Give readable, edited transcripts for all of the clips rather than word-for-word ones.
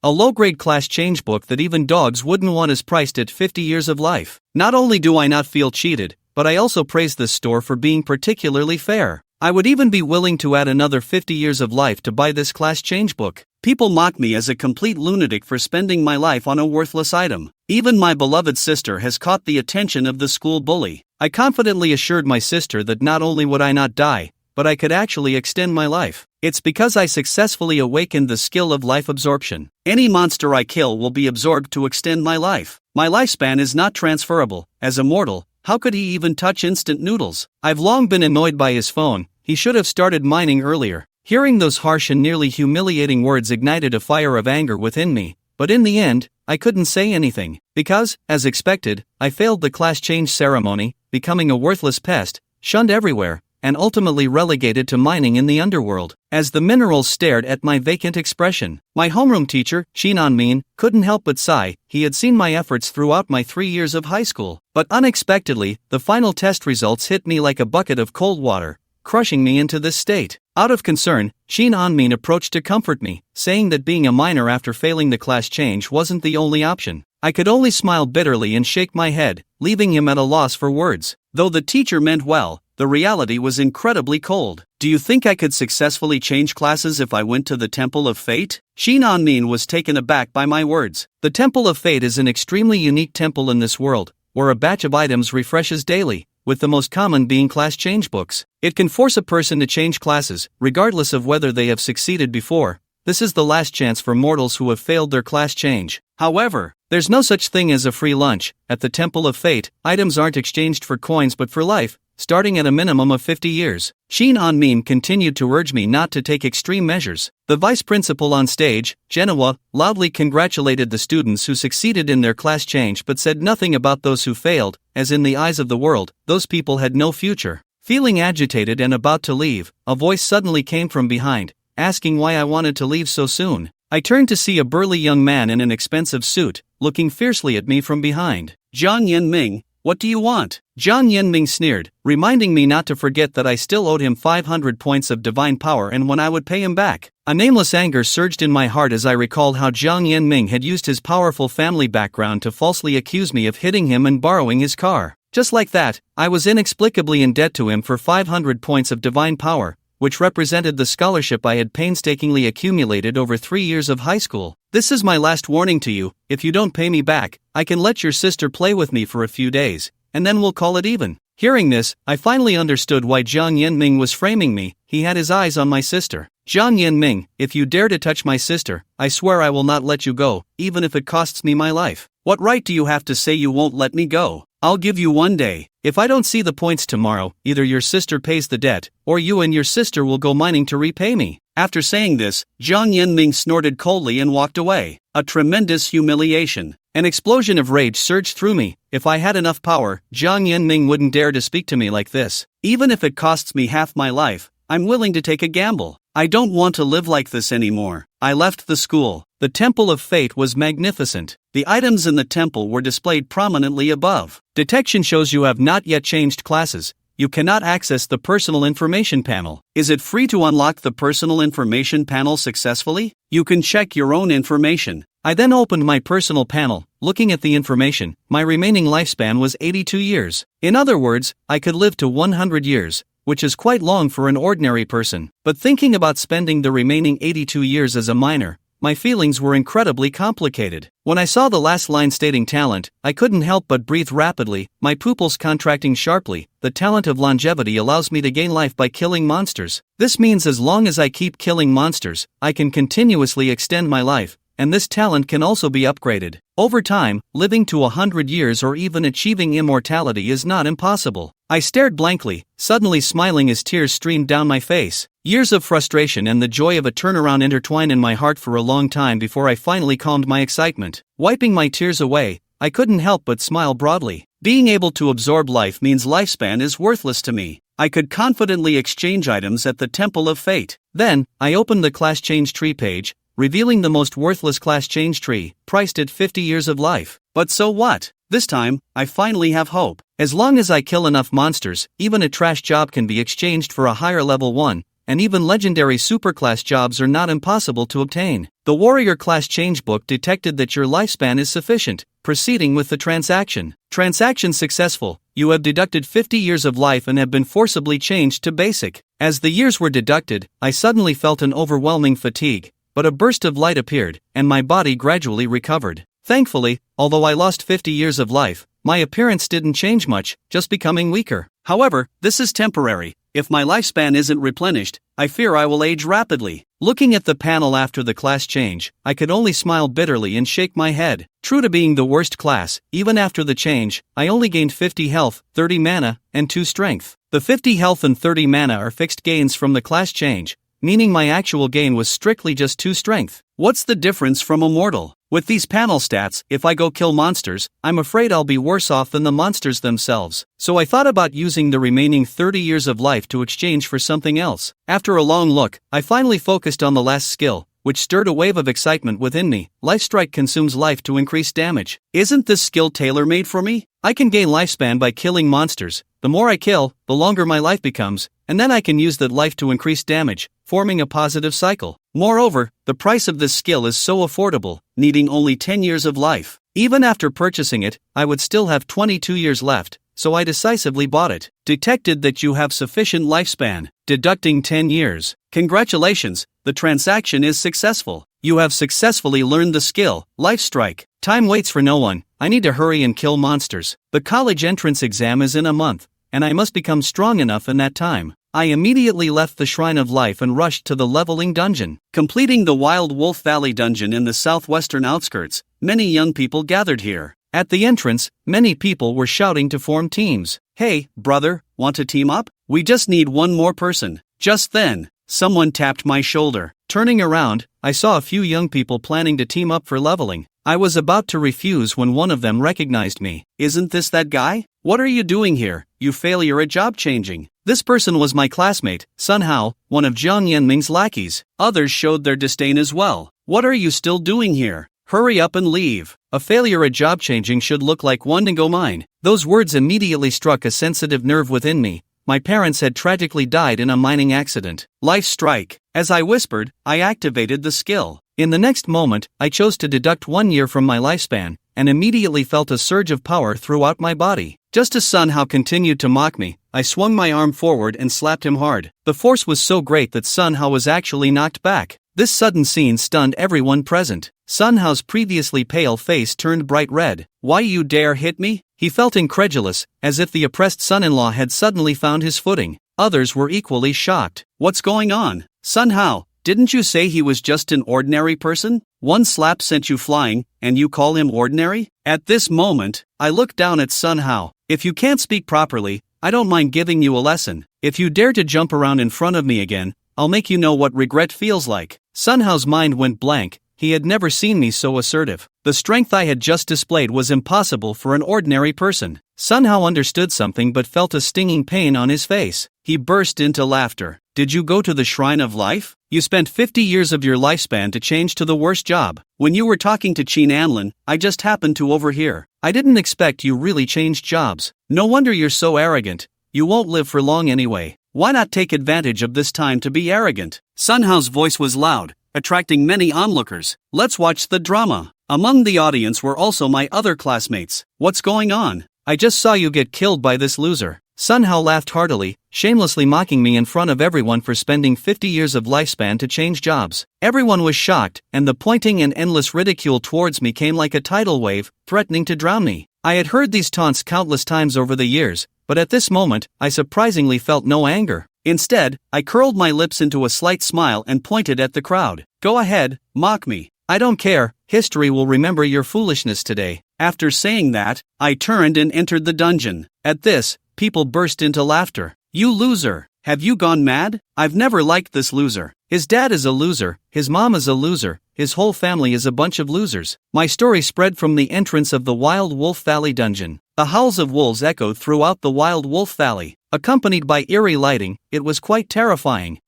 A low-grade class change book that even dogs wouldn't want is priced at 50 years of life. Not only do I not feel cheated, but I also praise this store for being particularly fair. I would even be willing to add another 50 years of life to buy this class change book. People mock me as a complete lunatic for spending my life on a worthless item. Even my beloved sister has caught the attention of the school bully. I confidently assured my sister that not only would I not die, but I could actually extend my life. It's because I successfully awakened the skill of life absorption. Any monster I kill will be absorbed to extend my life. My lifespan is not transferable. As a mortal, how could he even touch instant noodles? I've long been annoyed by his phone. He should have started mining earlier. Hearing those harsh and nearly humiliating words ignited a fire of anger within me, but in the end, I couldn't say anything, because, as expected, I failed the class change ceremony, becoming a worthless pest, shunned everywhere, and ultimately relegated to mining in the underworld. As the minerals stared at my vacant expression, my homeroom teacher, Shin-Min, couldn't help but sigh. He had seen my efforts throughout my 3 years of high school, but unexpectedly, the final test results hit me like a bucket of cold water, crushing me into this state. Out of concern, Shin-Min approached to comfort me, saying that being a minor after failing the class change wasn't the only option. I could only smile bitterly and shake my head, leaving him at a loss for words. Though the teacher meant well, the reality was incredibly cold. Do you think I could successfully change classes if I went to the Temple of Fate? Shin-Min was taken aback by my words. The Temple of Fate is an extremely unique temple in this world, where a batch of items refreshes daily, with the most common being class change books. It can force a person to change classes, regardless of whether they have succeeded before. This is the last chance for mortals who have failed their class change. However, there's no such thing as a free lunch. At the Temple of Fate, items aren't exchanged for coins but for life, starting at a minimum of 50 years. Shin-Min continued to urge me not to take extreme measures. The vice principal on stage, Genoa, loudly congratulated the students who succeeded in their class change but said nothing about those who failed, as in the eyes of the world, those people had no future. Feeling agitated and about to leave, a voice suddenly came from behind, asking why I wanted to leave so soon. I turned to see a burly young man in an expensive suit, looking fiercely at me from behind. Jiang Yanming, what do you want? Jiang Yanming sneered, reminding me not to forget that I still owed him 500 points of divine power and when I would pay him back. A nameless anger surged in my heart as I recalled how Jiang Yanming had used his powerful family background to falsely accuse me of hitting him and borrowing his car. Just like that, I was inexplicably in debt to him for 500 points of divine power, which represented the scholarship I had painstakingly accumulated over 3 years of high school. This is my last warning to you. If you don't pay me back, I can let your sister play with me for a few days, and then we'll call it even. Hearing this, I finally understood why Jiang Yanming was framing me. He had his eyes on my sister. Jiang Yanming, if you dare to touch my sister, I swear I will not let you go, even if it costs me my life. What right do you have to say you won't let me go? I'll give you 1 day. If I don't see the points tomorrow, either your sister pays the debt, or you and your sister will go mining to repay me. After saying this, Jiang Yanming snorted coldly and walked away. A tremendous humiliation. An explosion of rage surged through me. If I had enough power, Jiang Yanming wouldn't dare to speak to me like this. Even if it costs me half my life, I'm willing to take a gamble. I don't want to live like this anymore. I left the school. The Temple of Fate was magnificent. The items in the temple were displayed prominently above. Detection shows you have not yet changed classes. You cannot access the personal information panel. Is it free to unlock the personal information panel successfully? You can check your own information. I then opened my personal panel. Looking at the information, my remaining lifespan was 82 years. In other words, I could live to 100 years, which is quite long for an ordinary person. But thinking about spending the remaining 82 years as a minor, my feelings were incredibly complicated. When I saw the last line stating talent, I couldn't help but breathe rapidly, my pupils contracting sharply. The talent of longevity allows me to gain life by killing monsters. This means as long as I keep killing monsters, I can continuously extend my life, and this talent can also be upgraded. Over time, living to 100 years or even achieving immortality is not impossible. I stared blankly, suddenly smiling as tears streamed down my face. Years of frustration and the joy of a turnaround intertwined in my heart for a long time before I finally calmed my excitement. Wiping my tears away, I couldn't help but smile broadly. Being able to absorb life means lifespan is worthless to me. I could confidently exchange items at the Temple of Fate. Then, I opened the class change tree page, revealing the most worthless class change tree, priced at 50 years of life. But so what? This time, I finally have hope. As long as I kill enough monsters, even a trash job can be exchanged for a higher level one, and even legendary superclass jobs are not impossible to obtain. The warrior class changebook detected that your lifespan is sufficient, proceeding with the transaction. Transaction successful. You have deducted 50 years of life and have been forcibly changed to basic. As the years were deducted, I suddenly felt an overwhelming fatigue, but a burst of light appeared, and my body gradually recovered. Thankfully, although I lost 50 years of life, my appearance didn't change much, just becoming weaker. However, this is temporary. If my lifespan isn't replenished, I fear I will age rapidly. Looking at the panel after the class change, I could only smile bitterly and shake my head. True to being the worst class, even after the change, I only gained 50 health, 30 mana, and 2 strength. The 50 health and 30 mana are fixed gains from the class change, meaning my actual gain was strictly just 2 strength. What's the difference from a mortal? With these panel stats, if I go kill monsters, I'm afraid I'll be worse off than the monsters themselves. So I thought about using the remaining 30 years of life to exchange for something else. After a long look, I finally focused on the last skill, which stirred a wave of excitement within me. Life Strike consumes life to increase damage. Isn't this skill tailor-made for me? I can gain lifespan by killing monsters. The more I kill, the longer my life becomes, and then I can use that life to increase damage, forming a positive cycle. Moreover, the price of this skill is so affordable, needing only 10 years of life. Even after purchasing it, I would still have 22 years left, so I decisively bought it. Detected that you have sufficient lifespan, deducting 10 years. Congratulations, the transaction is successful. You have successfully learned the skill, Life Strike. Time waits for no one. I need to hurry and kill monsters. The college entrance exam is in a month, and I must become strong enough in that time. I immediately left the Shrine of Life and rushed to the leveling dungeon. Completing the Wild Wolf Valley dungeon in the southwestern outskirts, many young people gathered here. At the entrance, many people were shouting to form teams. Hey, brother, want to team up? We just need one more person. Just then, someone tapped my shoulder. Turning around, I saw a few young people planning to team up for leveling. I was about to refuse when one of them recognized me. Isn't this that guy? What are you doing here, you failure at job changing? This person was my classmate, Sun Hao, one of Jiang Yanming's lackeys. Others showed their disdain as well. What are you still doing here? Hurry up and leave. A failure at job changing should look like one to go mine. Those words immediately struck a sensitive nerve within me. My parents had tragically died in a mining accident. Life Strike. As I whispered, I activated the skill. In the next moment, I chose to deduct 1 year from my lifespan, and immediately felt a surge of power throughout my body. Just as Sun Hao continued to mock me, I swung my arm forward and slapped him hard. The force was so great that Sun Hao was actually knocked back. This sudden scene stunned everyone present. Sun Hao's previously pale face turned bright red. Why you dare hit me? He felt incredulous, as if the oppressed son-in-law had suddenly found his footing. Others were equally shocked. What's going on? Sun Hao, didn't you say he was just an ordinary person? One slap sent you flying, and you call him ordinary? At this moment, I looked down at Sun Hao. If you can't speak properly, I don't mind giving you a lesson. If you dare to jump around in front of me again, I'll make you know what regret feels like. Sun Hao's mind went blank. He had never seen me so assertive. The strength I had just displayed was impossible for an ordinary person. Sun Hao understood something but felt a stinging pain on his face. He burst into laughter. Did you go to the Shrine of Life? You spent 50 years of your lifespan to change to the worst job. When you were talking to Qin Anlin, I just happened to overhear. I didn't expect you really changed jobs. No wonder you're so arrogant. You won't live for long anyway. Why not take advantage of this time to be arrogant? Sun Hao's voice was loud, attracting many onlookers. Let's watch the drama. Among the audience were also my other classmates. What's going on? I just saw you get killed by this loser. Sun Hao laughed heartily, shamelessly mocking me in front of everyone for spending 50 years of lifespan to change jobs. Everyone was shocked, and the pointing and endless ridicule towards me came like a tidal wave, threatening to drown me. I had heard these taunts countless times over the years, but at this moment, I surprisingly felt no anger. Instead, I curled my lips into a slight smile and pointed at the crowd. Go ahead, mock me. I don't care, history will remember your foolishness today. After saying that, I turned and entered the dungeon. At this, people burst into laughter. You loser, have you gone mad? I've never liked this loser. His dad is a loser, his mom is a loser, his whole family is a bunch of losers. My story spread from the entrance of the Wild Wolf Valley dungeon. The howls of wolves echoed throughout the Wild Wolf Valley. Accompanied by eerie lighting, it was quite terrifying.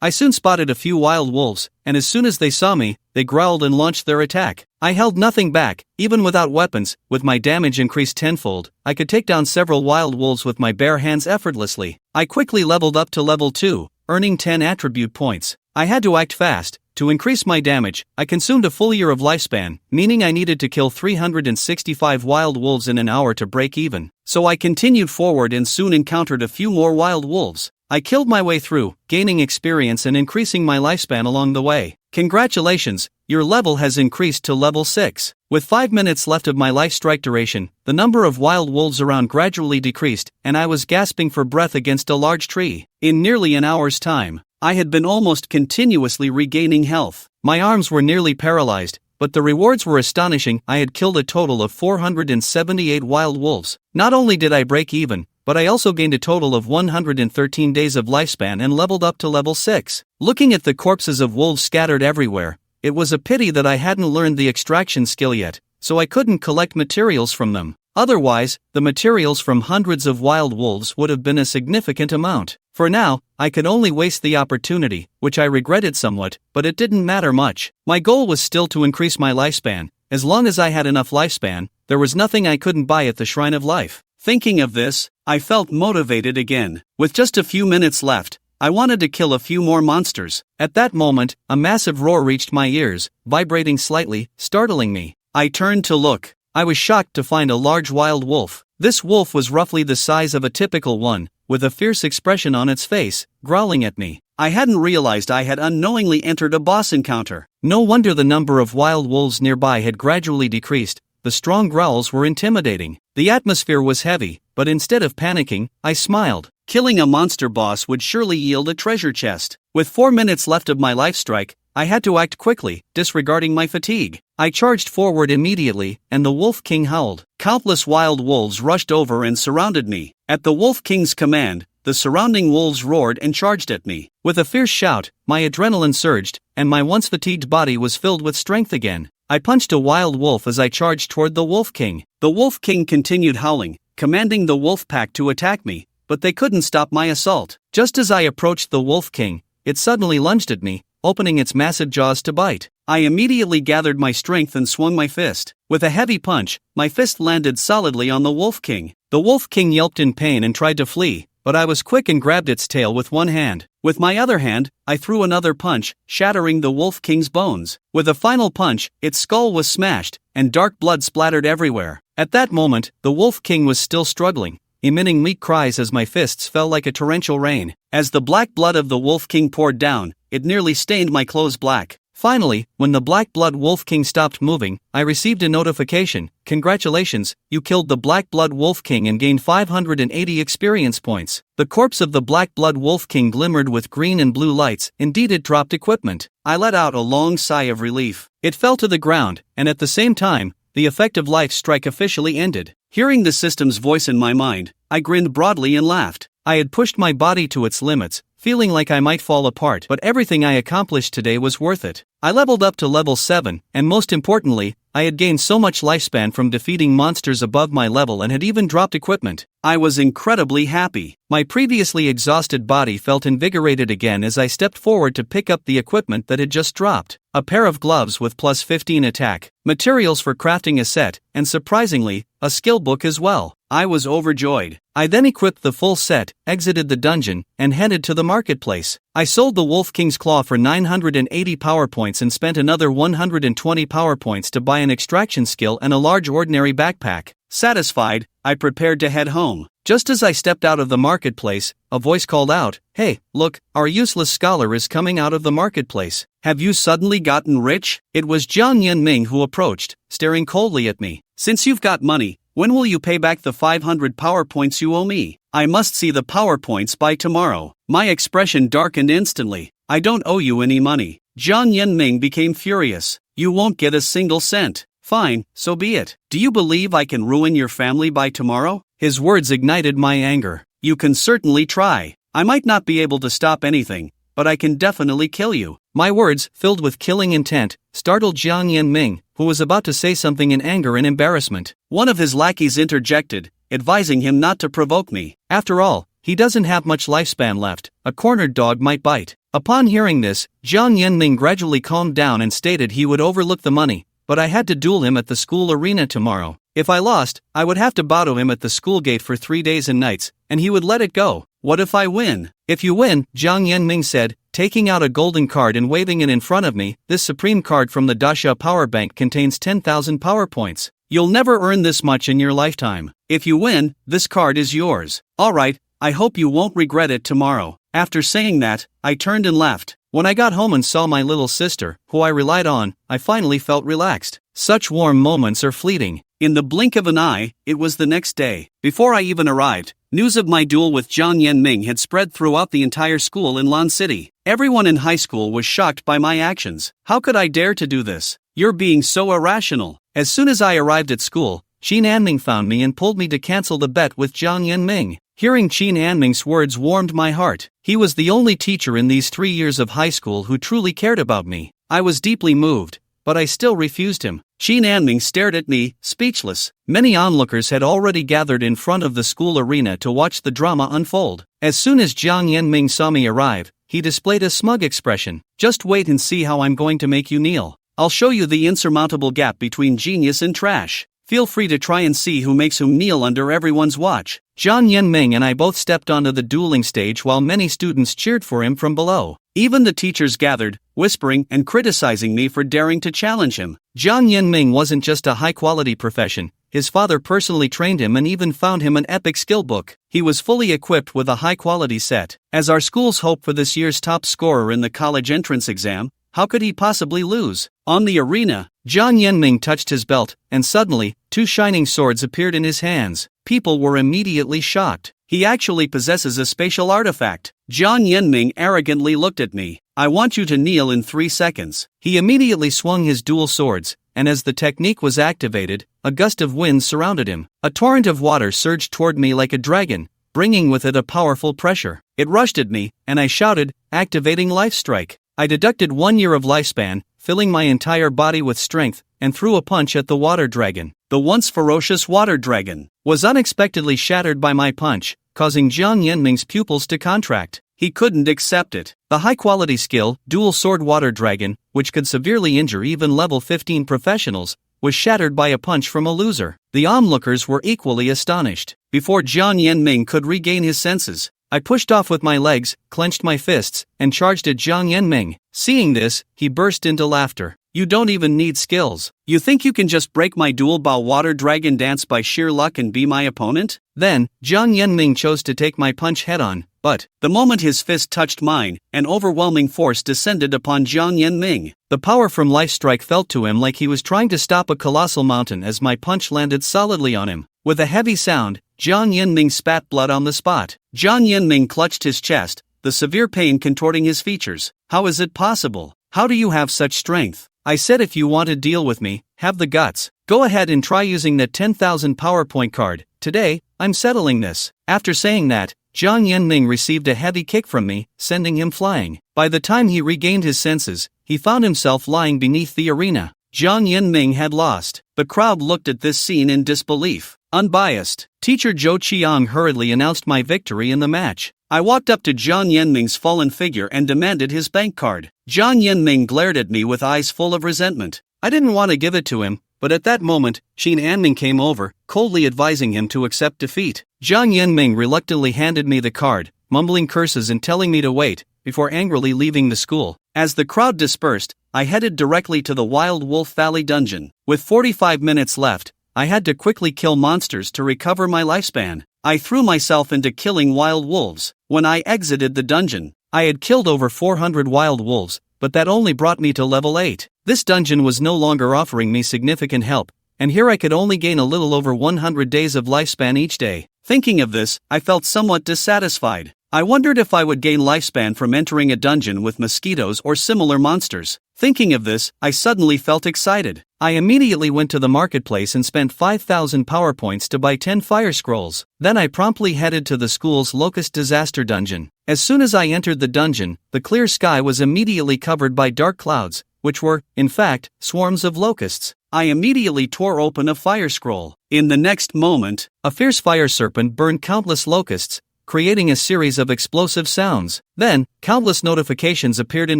I soon spotted a few wild wolves, and as soon as they saw me, they growled and launched their attack. I held nothing back, even without weapons. With my damage increased tenfold, I could take down several wild wolves with my bare hands effortlessly. I quickly leveled up to level 2, earning 10 attribute points. I had to act fast. To increase my damage, I consumed a full year of lifespan, meaning I needed to kill 365 wild wolves in an hour to break even. So I continued forward and soon encountered a few more wild wolves. I killed my way through, gaining experience and increasing my lifespan along the way. Congratulations, your level has increased to level 6. With 5 minutes left of my life strike duration, the number of wild wolves around gradually decreased, and I was gasping for breath against a large tree. In nearly an hour's time, I had been almost continuously regaining health. My arms were nearly paralyzed, but the rewards were astonishing. I had killed a total of 478 wild wolves. Not only did I break even, but I also gained a total of 113 days of lifespan and leveled up to level 6. Looking at the corpses of wolves scattered everywhere, it was a pity that I hadn't learned the extraction skill yet, so I couldn't collect materials from them. Otherwise, the materials from hundreds of wild wolves would have been a significant amount. For now, I could only waste the opportunity, which I regretted somewhat, but it didn't matter much. My goal was still to increase my lifespan. As long as I had enough lifespan, there was nothing I couldn't buy at the Shrine of Life. Thinking of this, I felt motivated again. With just a few minutes left, I wanted to kill a few more monsters. At that moment, a massive roar reached my ears, vibrating slightly, startling me. I turned to look. I was shocked to find a large wild wolf. This wolf was roughly the size of a typical one, with a fierce expression on its face, growling at me. I hadn't realized I had unknowingly entered a boss encounter. No wonder the number of wild wolves nearby had gradually decreased. The strong growls were intimidating. The atmosphere was heavy, but instead of panicking, I smiled. Killing a monster boss would surely yield a treasure chest. With 4 minutes left of my life strike, I had to act quickly, disregarding my fatigue. I charged forward immediately, and the Wolf King howled. Countless wild wolves rushed over and surrounded me. At the Wolf King's command, the surrounding wolves roared and charged at me. With a fierce shout, my adrenaline surged, and my once fatigued body was filled with strength again. I punched a wild wolf as I charged toward the Wolf King. The Wolf King continued howling, commanding the wolf pack to attack me, but they couldn't stop my assault. Just as I approached the Wolf King, it suddenly lunged at me, opening its massive jaws to bite. I immediately gathered my strength and swung my fist. With a heavy punch, my fist landed solidly on the Wolf King. The Wolf King yelped in pain and tried to flee, but I was quick and grabbed its tail with one hand. With my other hand, I threw another punch, shattering the Wolf King's bones. With a final punch, its skull was smashed, and dark blood splattered everywhere. At that moment, the Wolf King was still struggling, emitting weak cries as my fists fell like a torrential rain. As the black blood of the Wolf King poured down, it nearly stained my clothes black. Finally, when the Black Blood Wolf King stopped moving, I received a notification. Congratulations, you killed the Black Blood Wolf King and gained 580 experience points. The corpse of the Black Blood Wolf King glimmered with green and blue lights. Indeed, it dropped equipment. I let out a long sigh of relief. It fell to the ground, and at the same time, the effective life strike officially ended. Hearing the system's voice in my mind, I grinned broadly and laughed. I had pushed my body to its limits, feeling like I might fall apart, but everything I accomplished today was worth it. I leveled up to level 7, and most importantly, I had gained so much lifespan from defeating monsters above my level and had even dropped equipment. I was incredibly happy. My previously exhausted body felt invigorated again as I stepped forward to pick up the equipment that had just dropped. A pair of gloves with plus 15 attack, materials for crafting a set, and surprisingly, a skill book as well. I was overjoyed. I then equipped the full set, exited the dungeon, and headed to the marketplace. I sold the Wolf King's Claw for 980 power points and spent another 120 power points to buy an extraction skill and a large ordinary backpack. Satisfied, I prepared to head home. Just as I stepped out of the marketplace, a voice called out, "Hey, look, our useless scholar is coming out of the marketplace. Have you suddenly gotten rich?" It was Jiang Yanming who approached, staring coldly at me. "Since you've got money, when will you pay back the 500 power points you owe me? I must see the power points by tomorrow." My expression darkened instantly. "I don't owe you any money." Jiang Yanming became furious. "You won't get a single cent. Fine, so be it. Do you believe I can ruin your family by tomorrow?" His words ignited my anger. "You can certainly try. I might not be able to stop anything, but I can definitely kill you." My words, filled with killing intent, startled Jiang Yanming, who was about to say something in anger and embarrassment. One of his lackeys interjected, advising him not to provoke me. After all, he doesn't have much lifespan left. A cornered dog might bite. Upon hearing this, Jiang Yanming gradually calmed down and stated he would overlook the money, but I had to duel him at the school arena tomorrow. If I lost, I would have to bow to him at the school gate for 3 days and nights, and he would let it go. What if I win? If you win, Jiang Yanming said, taking out a golden card and waving it in front of me. This supreme card from the Dasha power bank contains 10,000 power points. You'll never earn this much in your lifetime. If you win, this card is yours. Alright, I hope you won't regret it tomorrow. After saying that, I turned and left. When I got home and saw my little sister, who I relied on, I finally felt relaxed. Such warm moments are fleeting. In the blink of an eye, it was the next day. Before I even arrived, news of my duel with Jiang Yanming had spread throughout the entire school in Lan City. Everyone in high school was shocked by my actions. How could I dare to do this? You're being so irrational. As soon as I arrived at school, Qin Anming found me and pulled me to cancel the bet with Jiang Yanming. Hearing Qin Anming's words warmed my heart. He was the only teacher in these 3 years of high school who truly cared about me. I was deeply moved, but I still refused him. Qin Anming stared at me, speechless. Many onlookers had already gathered in front of the school arena to watch the drama unfold. As soon as Jiang Yanming saw me arrive, he displayed a smug expression. Just wait and see how I'm going to make you kneel. I'll show you the insurmountable gap between genius and trash. Feel free to try and see who makes whom kneel under everyone's watch. Jiang Yanming and I both stepped onto the dueling stage while many students cheered for him from below. Even the teachers gathered, whispering and criticizing me for daring to challenge him. Jiang Yanming wasn't just a high-quality profession. His father personally trained him and even found him an epic skill book. He was fully equipped with a high-quality set. As our school's hope for this year's top scorer in the college entrance exam, how could he possibly lose? On the arena, Jiang Yanming touched his belt, and suddenly, 2 shining swords appeared in his hands. People were immediately shocked. He actually possesses a spatial artifact. Jiang Yanming arrogantly looked at me. I want you to kneel in 3 seconds. He immediately swung his dual swords, and as the technique was activated, a gust of wind surrounded him. A torrent of water surged toward me like a dragon, bringing with it a powerful pressure. It rushed at me, and I shouted, activating Life Strike. I deducted 1 year of lifespan, filling my entire body with strength, and threw a punch at the water dragon. The once ferocious water dragon was unexpectedly shattered by my punch, causing Jiang Yanming's pupils to contract. He couldn't accept it. The high-quality skill, Dual Sword Water Dragon, which could severely injure even level 15 professionals, was shattered by a punch from a loser. The onlookers were equally astonished. Before Jiang Yanming could regain his senses, I pushed off with my legs, clenched my fists, and charged at Jiang Yanming. Seeing this, he burst into laughter. You don't even need skills. You think you can just break my dual bow water dragon dance by sheer luck and be my opponent? Then, Jiang Yanming chose to take my punch head-on, but, the moment his fist touched mine, an overwhelming force descended upon Jiang Yanming. The power from Life Strike felt to him like he was trying to stop a colossal mountain as my punch landed solidly on him. With a heavy sound, Jiang Yanming spat blood on the spot. Jiang Yanming clutched his chest, the severe pain contorting his features. How is it possible? How do you have such strength? I said if you want to deal with me, have the guts. Go ahead and try using that 10,000 PowerPoint card. Today, I'm settling this. After saying that, Jiang Yanming received a heavy kick from me, sending him flying. By the time he regained his senses, he found himself lying beneath the arena. Jiang Yanming had lost. The crowd looked at this scene in disbelief. Unbiased, Teacher Zhou Qiang hurriedly announced my victory in the match. I walked up to Jiang Yanming's fallen figure and demanded his bank card. Jiang Yanming glared at me with eyes full of resentment. I didn't want to give it to him, but at that moment, Qin Anming came over, coldly advising him to accept defeat. Jiang Yanming reluctantly handed me the card, mumbling curses and telling me to wait, before angrily leaving the school. As the crowd dispersed, I headed directly to the Wild Wolf Valley dungeon. With 45 minutes left, I had to quickly kill monsters to recover my lifespan. I threw myself into killing wild wolves. When I exited the dungeon, I had killed over 400 wild wolves, but that only brought me to level 8. This dungeon was no longer offering me significant help, and here I could only gain a little over 100 days of lifespan each day. Thinking of this, I felt somewhat dissatisfied. I wondered if I would gain lifespan from entering a dungeon with mosquitoes or similar monsters. Thinking of this, I suddenly felt excited. I immediately went to the marketplace and spent 5,000 power points to buy 10 fire scrolls. Then I promptly headed to the school's Locust disaster dungeon. As soon as I entered the dungeon, the clear sky was immediately covered by dark clouds, which were, in fact, swarms of locusts. I immediately tore open a fire scroll. In the next moment, a fierce fire serpent burned countless locusts, creating a series of explosive sounds. Then, countless notifications appeared in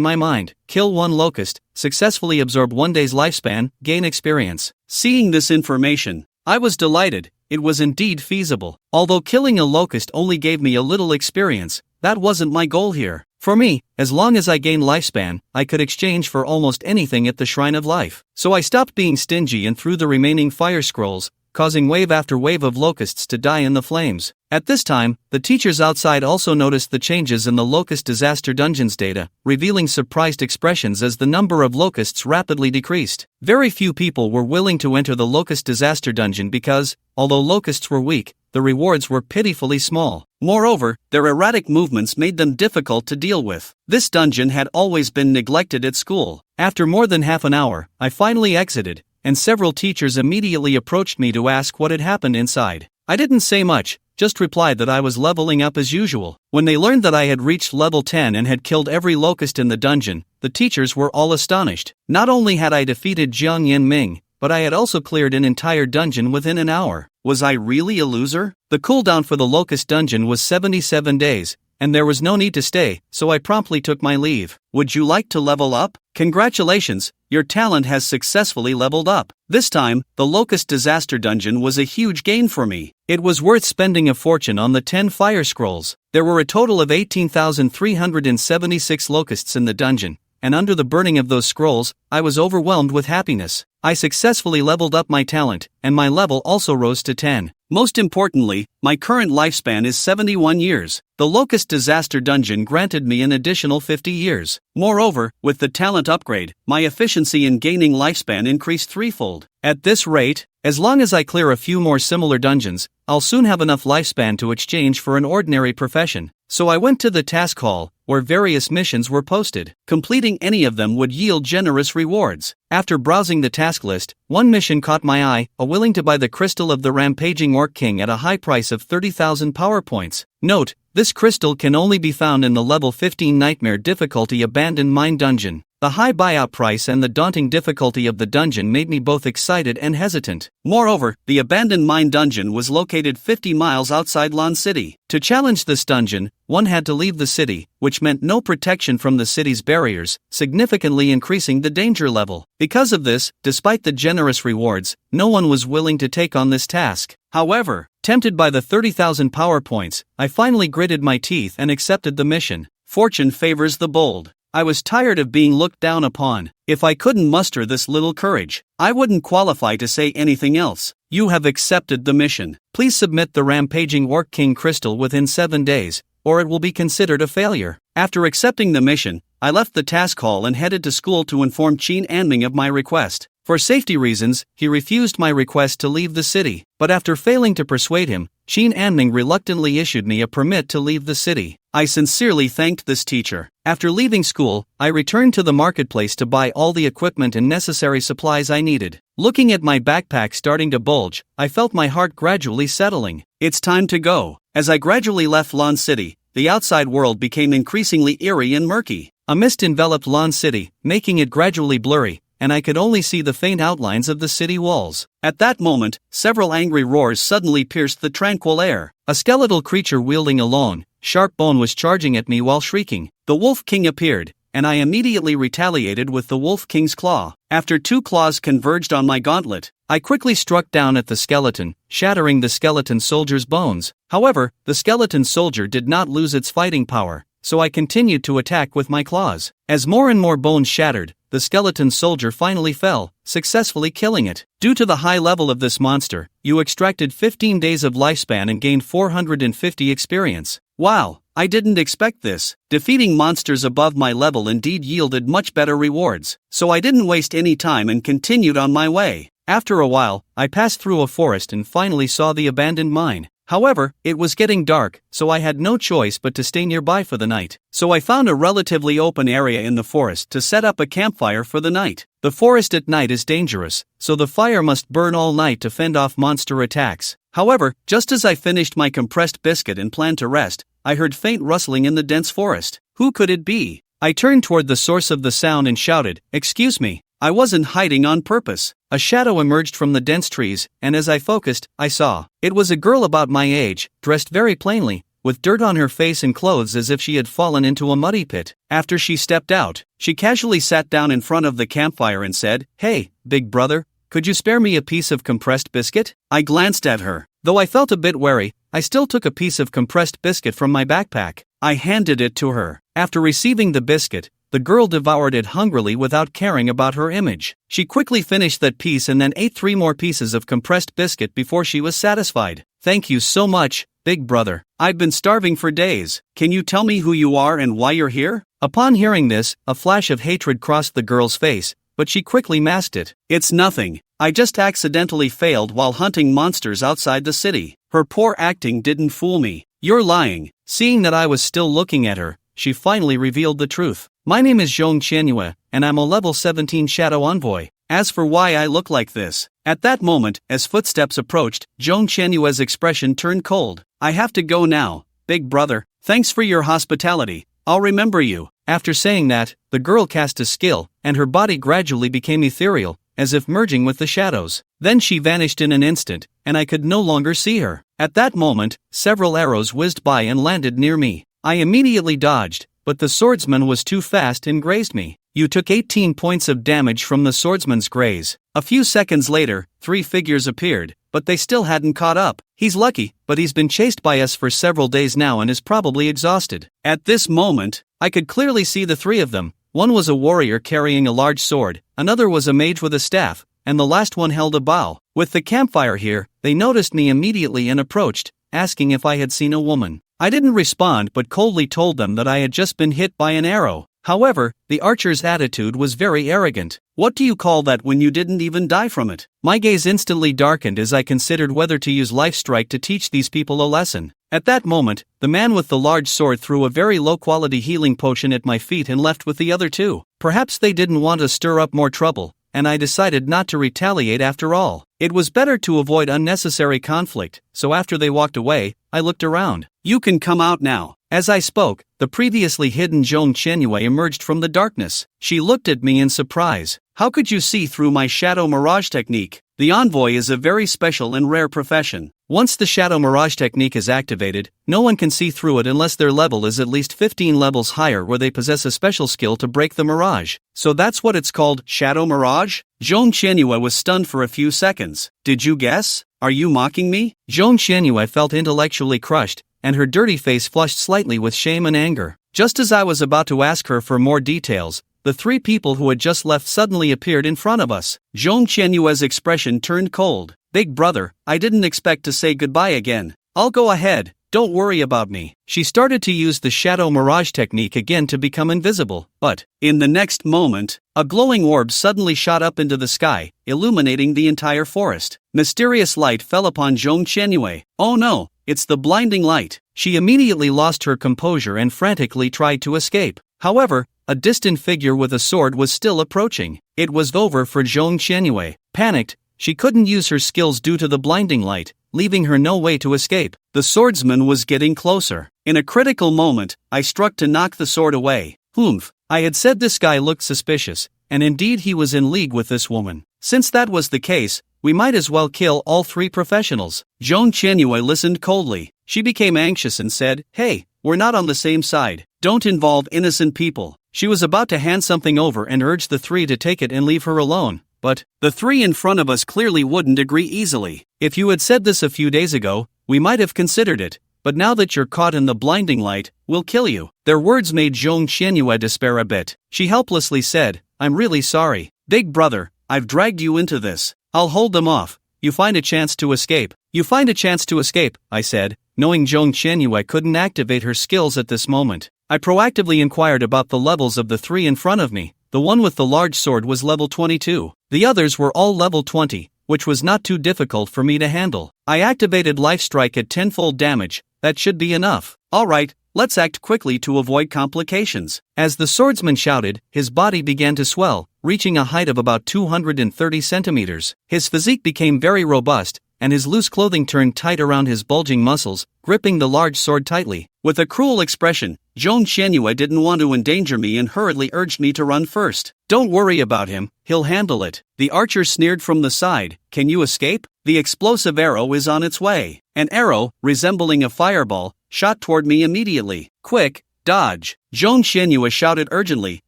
my mind. Kill 1 locust, successfully absorb 1 day's lifespan, gain experience. Seeing this information, I was delighted. it was indeed feasible. Although killing a locust only gave me a little experience, that wasn't my goal here. For me, as long as I gained lifespan, I could exchange for almost anything at the Shrine of Life. So I stopped being stingy and threw the remaining fire scrolls, causing wave after wave of locusts to die in the flames. At this time, the teachers outside also noticed the changes in the Locust Disaster Dungeons data, revealing surprised expressions as the number of locusts rapidly decreased. Very few people were willing to enter the Locust Disaster Dungeon because, although locusts were weak, the rewards were pitifully small. Moreover, their erratic movements made them difficult to deal with. This dungeon had always been neglected at school. After more than half an hour, I finally exited, and several teachers immediately approached me to ask what had happened inside. I didn't say much, just replied that I was leveling up as usual. When they learned that I had reached level 10 and had killed every locust in the dungeon, the teachers were all astonished. Not only had I defeated Jiang Yin Ming, but I had also cleared an entire dungeon within an hour. Was I really a loser? The cooldown for the Locust dungeon was 77 days, and there was no need to stay, so I promptly took my leave. Would you like to level up? Congratulations, your talent has successfully leveled up. This time, the Locust Disaster Dungeon was a huge gain for me. It was worth spending a fortune on the 10 fire scrolls. There were a total of 18,376 locusts in the dungeon, and under the burning of those scrolls, I was overwhelmed with happiness. I successfully leveled up my talent, and my level also rose to 10. Most importantly, my current lifespan is 71 years. The Locust Disaster Dungeon granted me an additional 50 years. Moreover, with the talent upgrade, my efficiency in gaining lifespan increased threefold. At this rate, as long as I clear a few more similar dungeons, I'll soon have enough lifespan to exchange for an ordinary profession. So I went to the task hall, where various missions were posted. Completing any of them would yield generous rewards. After browsing the task list, one mission caught my eye, a willing to buy the crystal of the rampaging Orc King at a high price of 30,000 power points. Note, this crystal can only be found in the level 15 Nightmare difficulty Abandoned Mine dungeon. The high buyout price and the daunting difficulty of the dungeon made me both excited and hesitant. Moreover, the Abandoned Mine dungeon was located 50 miles outside Lon City. To challenge this dungeon, one had to leave the city, which meant no protection from the city's barriers, significantly increasing the danger level. Because of this, despite the generous rewards, no one was willing to take on this task. However, tempted by the 30,000 power points, I finally gritted my teeth and accepted the mission. Fortune favors the bold. I was tired of being looked down upon. If I couldn't muster this little courage, I wouldn't qualify to say anything else. You have accepted the mission. Please submit the Rampaging Orc King crystal within 7 days, or it will be considered a failure. After accepting the mission, I left the task hall and headed to school to inform Qin Anming of my request. For safety reasons, he refused my request to leave the city, but after failing to persuade him, Qin Anming reluctantly issued me a permit to leave the city. I sincerely thanked this teacher. After leaving school, I returned to the marketplace to buy all the equipment and necessary supplies I needed. Looking at my backpack starting to bulge, I felt my heart gradually settling. It's time to go. As I gradually left Lon City, the outside world became increasingly eerie and murky. A mist enveloped Lon City, making it gradually blurry, and I could only see the faint outlines of the city walls. At that moment, several angry roars suddenly pierced the tranquil air. A skeletal creature wielding a long, sharp bone was charging at me while shrieking. The Wolf King appeared, and I immediately retaliated with the Wolf King's claw. After 2 claws converged on my gauntlet, I quickly struck down at the skeleton, shattering the skeleton soldier's bones. However, the skeleton soldier did not lose its fighting power, so I continued to attack with my claws. As more and more bones shattered, the skeleton soldier finally fell, successfully killing it. Due to the high level of this monster, you extracted 15 days of lifespan and gained 450 experience. Wow, I didn't expect this. Defeating monsters above my level indeed yielded much better rewards, so I didn't waste any time and continued on my way. After a while, I passed through a forest and finally saw the abandoned mine. However, it was getting dark, so I had no choice but to stay nearby for the night. So I found a relatively open area in the forest to set up a campfire for the night. The forest at night is dangerous, so the fire must burn all night to fend off monster attacks. However, just as I finished my compressed biscuit and planned to rest, I heard faint rustling in the dense forest. Who could it be? I turned toward the source of the sound and shouted, "Excuse me." I wasn't hiding on purpose. A shadow emerged from the dense trees, and as I focused, I saw. It was a girl about my age, dressed very plainly, with dirt on her face and clothes as if she had fallen into a muddy pit. After she stepped out, she casually sat down in front of the campfire and said, "Hey, big brother, could you spare me a piece of compressed biscuit?" I glanced at her. Though I felt a bit wary, I still took a piece of compressed biscuit from my backpack. I handed it to her. After receiving the biscuit, the girl devoured it hungrily without caring about her image. She quickly finished that piece and then ate 3 more pieces of compressed biscuit before she was satisfied. Thank you so much, big brother. I've been starving for days. Can you tell me who you are and why you're here? Upon hearing this, a flash of hatred crossed the girl's face, but she quickly masked it. It's nothing. I just accidentally failed while hunting monsters outside the city. Her poor acting didn't fool me. You're lying. Seeing that I was still looking at her, she finally revealed the truth. My name is Zhong Qianyue, and I'm a level 17 Shadow Envoy. As for why I look like this, at that moment, as footsteps approached, Zhong Qianyue's expression turned cold. I have to go now, big brother. Thanks for your hospitality. I'll remember you. After saying that, the girl cast a skill, and her body gradually became ethereal, as if merging with the shadows. Then she vanished in an instant, and I could no longer see her. At that moment, several arrows whizzed by and landed near me. I immediately dodged, but the swordsman was too fast and grazed me. You took 18 points of damage from the swordsman's graze. A few seconds later, 3 figures appeared, but they still hadn't caught up. He's lucky, but he's been chased by us for several days now and is probably exhausted. At this moment, I could clearly see the 3 of them. One was a warrior carrying a large sword, another was a mage with a staff, and the last one held a bow. With the campfire here, they noticed me immediately and approached, asking if I had seen a woman. I didn't respond but coldly told them that I had just been hit by an arrow. However, the archer's attitude was very arrogant. What do you call that when you didn't even die from it? My gaze instantly darkened as I considered whether to use life strike to teach these people a lesson. At that moment, the man with the large sword threw a very low-quality healing potion at my feet and left with the other 2. Perhaps they didn't want to stir up more trouble, and I decided not to retaliate after all. It was better to avoid unnecessary conflict, so after they walked away, I looked around. You can come out now. As I spoke, the previously hidden Zhong Qianyue emerged from the darkness. She looked at me in surprise. How could you see through my shadow mirage technique? The envoy is a very special and rare profession. Once the shadow mirage technique is activated, no one can see through it unless their level is at least 15 levels higher or they possess a special skill to break the mirage. So that's what it's called, shadow mirage? Zhong Qianyue was stunned for a few seconds. Did you guess? Are you mocking me? Zhong Qianyue felt intellectually crushed, and her dirty face flushed slightly with shame and anger. Just as I was about to ask her for more details, the 3 people who had just left suddenly appeared in front of us. Zhong Qianyue's expression turned cold. Big brother, I didn't expect to say goodbye again. I'll go ahead, don't worry about me. She started to use the shadow mirage technique again to become invisible, but, in the next moment, a glowing orb suddenly shot up into the sky, illuminating the entire forest. Mysterious light fell upon Zhong Qianyue. Oh no, it's the blinding light. She immediately lost her composure and frantically tried to escape. However, a distant figure with a sword was still approaching. It was over for Zhong Qianyue. Panicked, she couldn't use her skills due to the blinding light, leaving her no way to escape. The swordsman was getting closer. In a critical moment, I struck to knock the sword away. Humph, I had said this guy looked suspicious, and indeed he was in league with this woman. Since that was the case, we might as well kill all 3 professionals. Zhong Qianyue listened coldly. She became anxious and said, "Hey, we're not on the same side. Don't involve innocent people." She was about to hand something over and urge the 3 to take it and leave her alone, but the 3 in front of us clearly wouldn't agree easily. If you had said this a few days ago, we might have considered it, but now that you're caught in the blinding light, we'll kill you. Their words made Zhong Qianyue despair a bit. She helplessly said, "I'm really sorry. Big brother, I've dragged you into this. I'll hold them off. You find a chance to escape." "You find a chance to escape," I said, knowing Zhong Qianyue couldn't activate her skills at this moment. I proactively inquired about the levels of the 3 in front of me. The one with the large sword was level 22. The others were all level 20, which was not too difficult for me to handle. I activated Life Strike at 10-fold damage. That should be enough. Alright, let's act quickly to avoid complications. As the swordsman shouted, his body began to swell, reaching a height of about 230 centimeters. His physique became very robust, and his loose clothing turned tight around his bulging muscles, gripping the large sword tightly. With a cruel expression, Zhong Qianyue didn't want to endanger me and hurriedly urged me to run first. "Don't worry about him, he'll handle it." The archer sneered from the side. "Can you escape? The explosive arrow is on its way." An arrow, resembling a fireball, shot toward me immediately. "Quick, dodge!" Zhong Qianyue shouted urgently,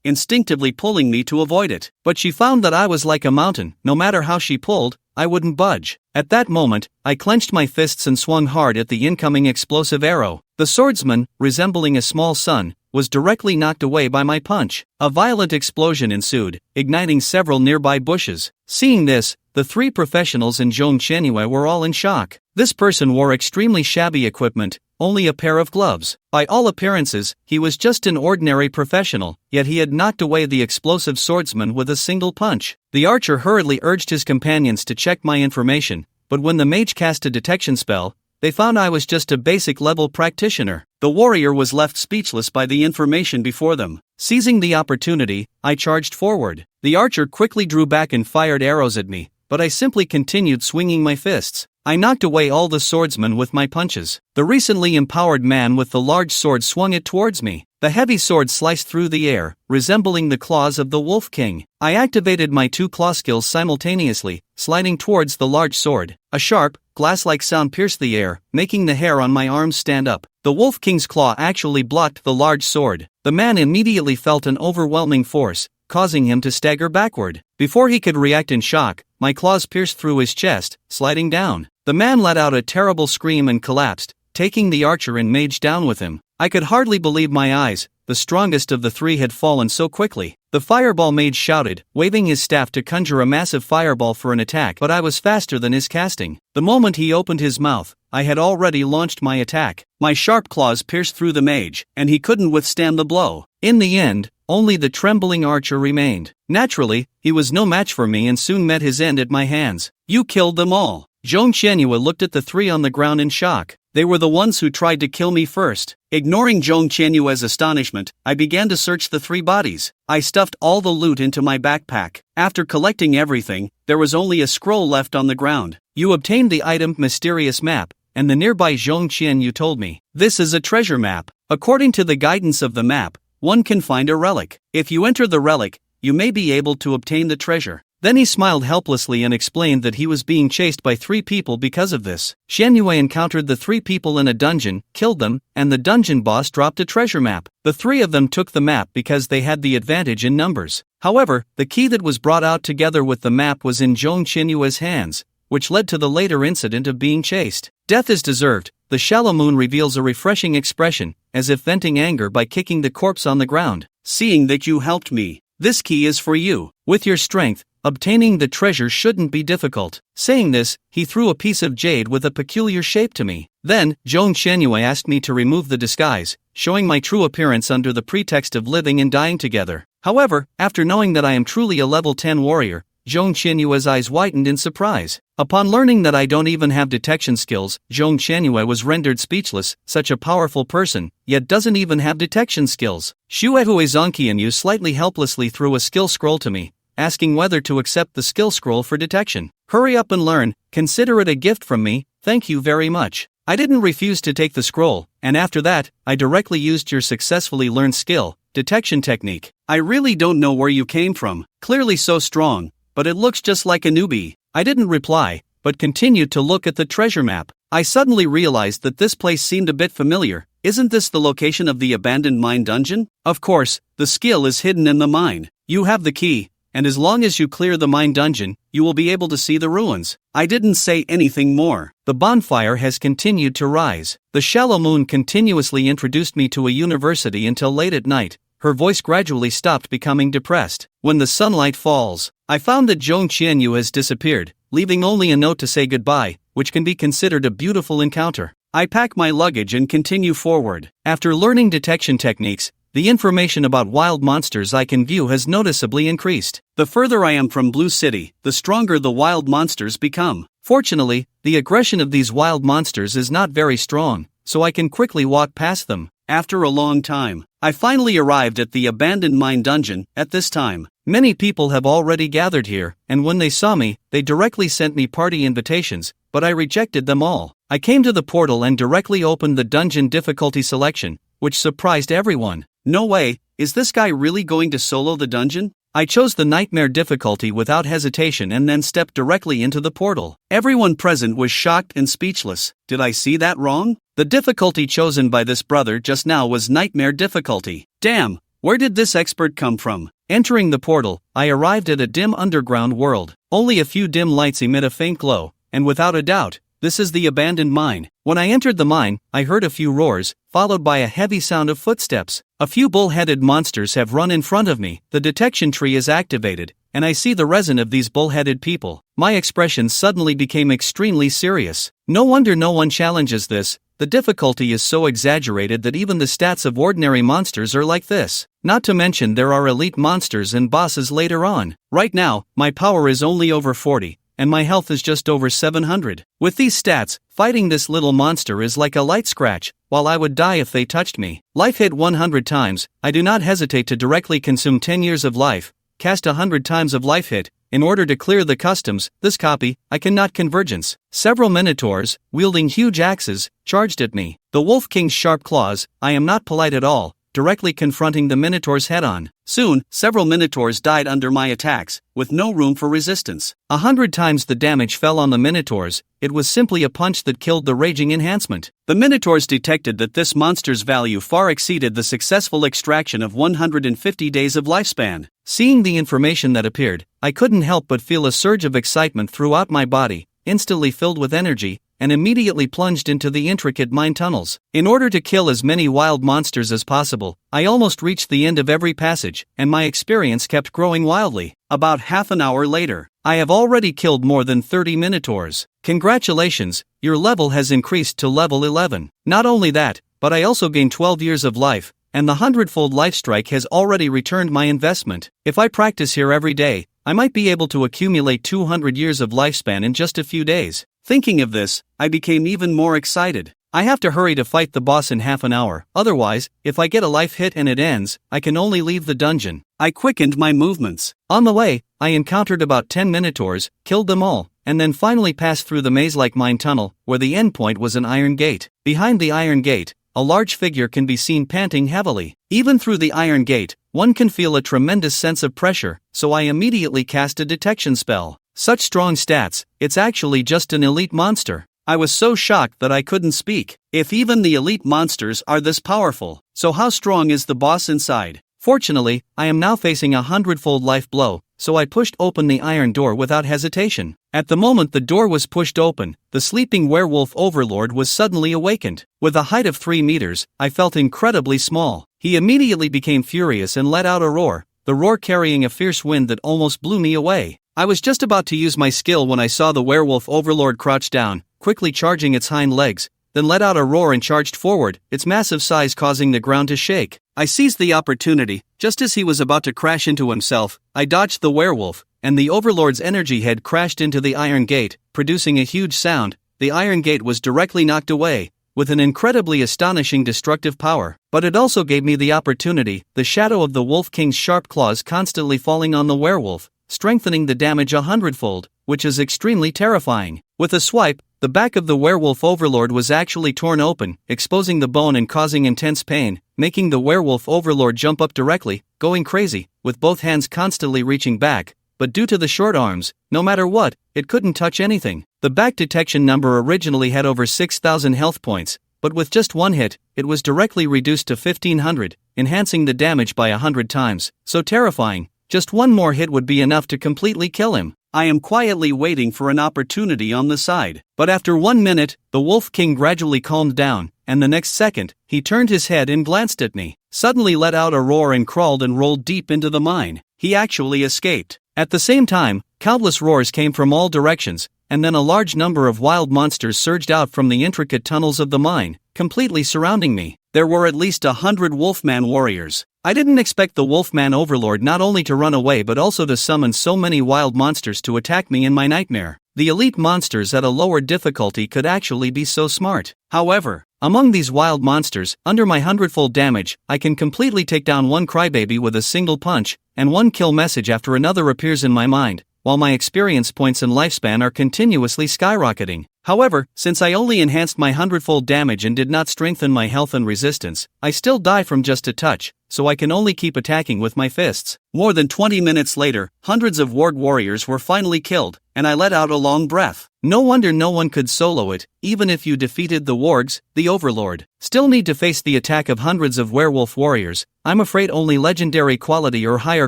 instinctively pulling me to avoid it. But she found that I was like a mountain. No matter how she pulled, I wouldn't budge. At that moment, I clenched my fists and swung hard at the incoming explosive arrow. The swordsman, resembling a small sun, was directly knocked away by my punch. A violent explosion ensued, igniting several nearby bushes. Seeing this, the three professionals in Zhongqianyue were all in shock. This person wore extremely shabby equipment, only a pair of gloves. By all appearances, he was just an ordinary professional, yet he had knocked away the explosive swordsman with a single punch. The archer hurriedly urged his companions to check my information, but when the mage cast a detection spell, they found I was just a basic level practitioner. The warrior was left speechless by the information before them. Seizing the opportunity, I charged forward. The archer quickly drew back and fired arrows at me, but I simply continued swinging my fists. I knocked away all the swordsmen with my punches. The recently empowered man with the large sword swung it towards me. The heavy sword sliced through the air, resembling the claws of the Wolf King. I activated my two claw skills simultaneously, sliding towards the large sword. A sharp, glass-like sound pierced the air, making the hair on my arms stand up. The Wolf King's claw actually blocked the large sword. The man immediately felt an overwhelming force, causing him to stagger backward. Before he could react in shock, my claws pierced through his chest, sliding down. The man let out a terrible scream and collapsed, taking the archer and mage down with him. I could hardly believe my eyes. The strongest of the three had fallen so quickly. The fireball mage shouted, waving his staff to conjure a massive fireball for an attack, but I was faster than his casting. The moment he opened his mouth, I had already launched my attack. My sharp claws pierced through the mage, and he couldn't withstand the blow. In the end, only the trembling archer remained. Naturally, he was no match for me and soon met his end at my hands. You killed them all. Zhongqianyue looked at the three on the ground in shock. They were the ones who tried to kill me first. Ignoring Zhongqianyue's astonishment, I began to search the three bodies. I stuffed all the loot into my backpack. After collecting everything, there was only a scroll left on the ground. You obtained the item Mysterious Map, and the nearby Zhongqianyue told me. This is a treasure map. According to the guidance of the map, one can find a relic. If you enter the relic, you may be able to obtain the treasure. Then he smiled helplessly and explained that he was being chased by three people because of this. Qianyue encountered the three people in a dungeon, killed them, and the dungeon boss dropped a treasure map. The three of them took the map because they had the advantage in numbers. However, the key that was brought out together with the map was in Zhongqianyue's hands, which led to the later incident of being chased. Death is deserved. The shallow moon reveals a refreshing expression, as if venting anger by kicking the corpse on the ground. Seeing that you helped me, this key is for you. With your strength, obtaining the treasure shouldn't be difficult. Saying this, he threw a piece of jade with a peculiar shape to me. Then, Zhongqianyue asked me to remove the disguise, showing my true appearance under the pretext of living and dying together. However, after knowing that I am truly a level 10 warrior, Zhongqianyue's eyes widened in surprise. Upon learning that I don't even have detection skills, Zhongqianyue was rendered speechless. Such a powerful person, yet doesn't even have detection skills. Shuehue Zhongqianyue slightly helplessly threw a skill scroll to me, asking whether to accept the skill scroll for detection. Hurry up and learn, consider it a gift from me, thank you very much. I didn't refuse to take the scroll, and after that, I directly used your successfully learned skill, detection technique. I really don't know where you came from, clearly so strong, but it looks just like a newbie. I didn't reply, but continued to look at the treasure map. I suddenly realized that this place seemed a bit familiar. Isn't this the location of the abandoned mine dungeon? Of course, the skill is hidden in the mine. You have the key, and as long as you clear the mine dungeon, you will be able to see the ruins. I didn't say anything more. The bonfire has continued to rise. The shallow moon continuously introduced me to a university until late at night. Her voice gradually stopped becoming depressed. When the sunlight falls, I found that Zhongqianyue has disappeared, leaving only a note to say goodbye, which can be considered a beautiful encounter. I pack my luggage and continue forward. After learning detection techniques, the information about wild monsters I can view has noticeably increased. The further I am from Blue City, the stronger the wild monsters become. Fortunately, the aggression of these wild monsters is not very strong, so I can quickly walk past them. After a long time, I finally arrived at the abandoned mine dungeon. At this time, many people have already gathered here, and when they saw me, they directly sent me party invitations, but I rejected them all. I came to the portal and directly opened the dungeon difficulty selection, which surprised everyone. No way, is this guy really going to solo the dungeon? I chose the nightmare difficulty without hesitation and then stepped directly into the portal. Everyone present was shocked and speechless. Did I see that wrong? The difficulty chosen by this brother just now was nightmare difficulty. Damn, where did this expert come from? Entering the portal, I arrived at a dim underground world. Only a few dim lights emit a faint glow, and without a doubt, this is the abandoned mine. When I entered the mine, I heard a few roars, followed by a heavy sound of footsteps. A few bull-headed monsters have run in front of me. The detection tree is activated, and I see the resin of these bull-headed people. My expression suddenly became extremely serious. No wonder no one challenges this. The difficulty is so exaggerated that even the stats of ordinary monsters are like this. Not to mention there are elite monsters and bosses later on. Right now, my power is only over 40. And my health is just over 700. With these stats, fighting this little monster is like a light scratch, while I would die if they touched me. Life hit 100 times, I do not hesitate to directly consume 10 years of life, cast 100 times of life hit, in order to clear the customs. This copy, I cannot convergence. Several minotaurs, wielding huge axes, charged at me. The Wolf King's sharp claws, I am not polite at all, directly confronting the minotaurs head-on. Soon, several minotaurs died under my attacks, with no room for resistance. 100 times the damage fell on the minotaurs. It was simply a punch that killed the raging enhancement. The minotaurs detected that this monster's value far exceeded the successful extraction of 150 days of lifespan. Seeing the information that appeared, I couldn't help but feel a surge of excitement throughout my body, instantly filled with energy, and immediately plunged into the intricate mine tunnels. In order to kill as many wild monsters as possible, I almost reached the end of every passage, and my experience kept growing wildly. About half an hour later, I have already killed more than 30 minotaurs. Congratulations, your level has increased to level 11. Not only that, but I also gained 12 years of life, and the 100-fold life strike has already returned my investment. If I practice here every day, I might be able to accumulate 200 years of lifespan in just a few days. Thinking of this, I became even more excited. I have to hurry to fight the boss in half an hour, otherwise, if I get a life hit and it ends, I can only leave the dungeon. I quickened my movements. On the way, I encountered about 10 minotaurs, killed them all, and then finally passed through the maze-like mine tunnel, where the endpoint was an iron gate. Behind the iron gate, a large figure can be seen panting heavily. Even through the iron gate, one can feel a tremendous sense of pressure, so I immediately cast a detection spell. Such strong stats, it's actually just an elite monster. I was so shocked that I couldn't speak. If even the elite monsters are this powerful, so how strong is the boss inside? Fortunately, I am now facing a 100-fold life blow, so I pushed open the iron door without hesitation. At the moment the door was pushed open, the sleeping werewolf overlord was suddenly awakened. With a height of 3 meters, I felt incredibly small. He immediately became furious and let out a roar, the roar carrying a fierce wind that almost blew me away. I was just about to use my skill when I saw the werewolf overlord crouch down, quickly charging its hind legs, then let out a roar and charged forward, its massive size causing the ground to shake. I seized the opportunity. Just as he was about to crash into himself, I dodged the werewolf, and the overlord's energy head crashed into the iron gate, producing a huge sound. The iron gate was directly knocked away, with an incredibly astonishing destructive power. But it also gave me the opportunity, the shadow of the Wolf King's sharp claws constantly falling on the werewolf, strengthening the damage 100-fold, which is extremely terrifying. With a swipe, the back of the werewolf overlord was actually torn open, exposing the bone and causing intense pain, making the werewolf overlord jump up directly, going crazy, with both hands constantly reaching back. But due to the short arms, no matter what, it couldn't touch anything. The back detection number originally had over 6,000 health points, but with just one hit, it was directly reduced to 1,500, enhancing the damage by 100 times. So terrifying, just one more hit would be enough to completely kill him. I am quietly waiting for an opportunity on the side. But after 1 minute, the Wolf King gradually calmed down, and the next second, he turned his head and glanced at me, suddenly let out a roar and crawled and rolled deep into the mine. He actually escaped. At the same time, countless roars came from all directions, and then a large number of wild monsters surged out from the intricate tunnels of the mine, completely surrounding me. There were at least 100 Wolfman warriors. I didn't expect the Wolfman overlord not only to run away but also to summon so many wild monsters to attack me in my nightmare. The elite monsters at a lower difficulty could actually be so smart. However, among these wild monsters, under my 100-fold damage, I can completely take down one crybaby with a single punch, and one kill message after another appears in my mind, while my experience points and lifespan are continuously skyrocketing. However, since I only enhanced my 100-fold damage and did not strengthen my health and resistance, I still die from just a touch, so I can only keep attacking with my fists. More than 20 minutes later, hundreds of warg warriors were finally killed, and I let out a long breath. No wonder no one could solo it, even if you defeated the wargs, the overlord. Still need to face the attack of hundreds of werewolf warriors. I'm afraid only legendary quality or higher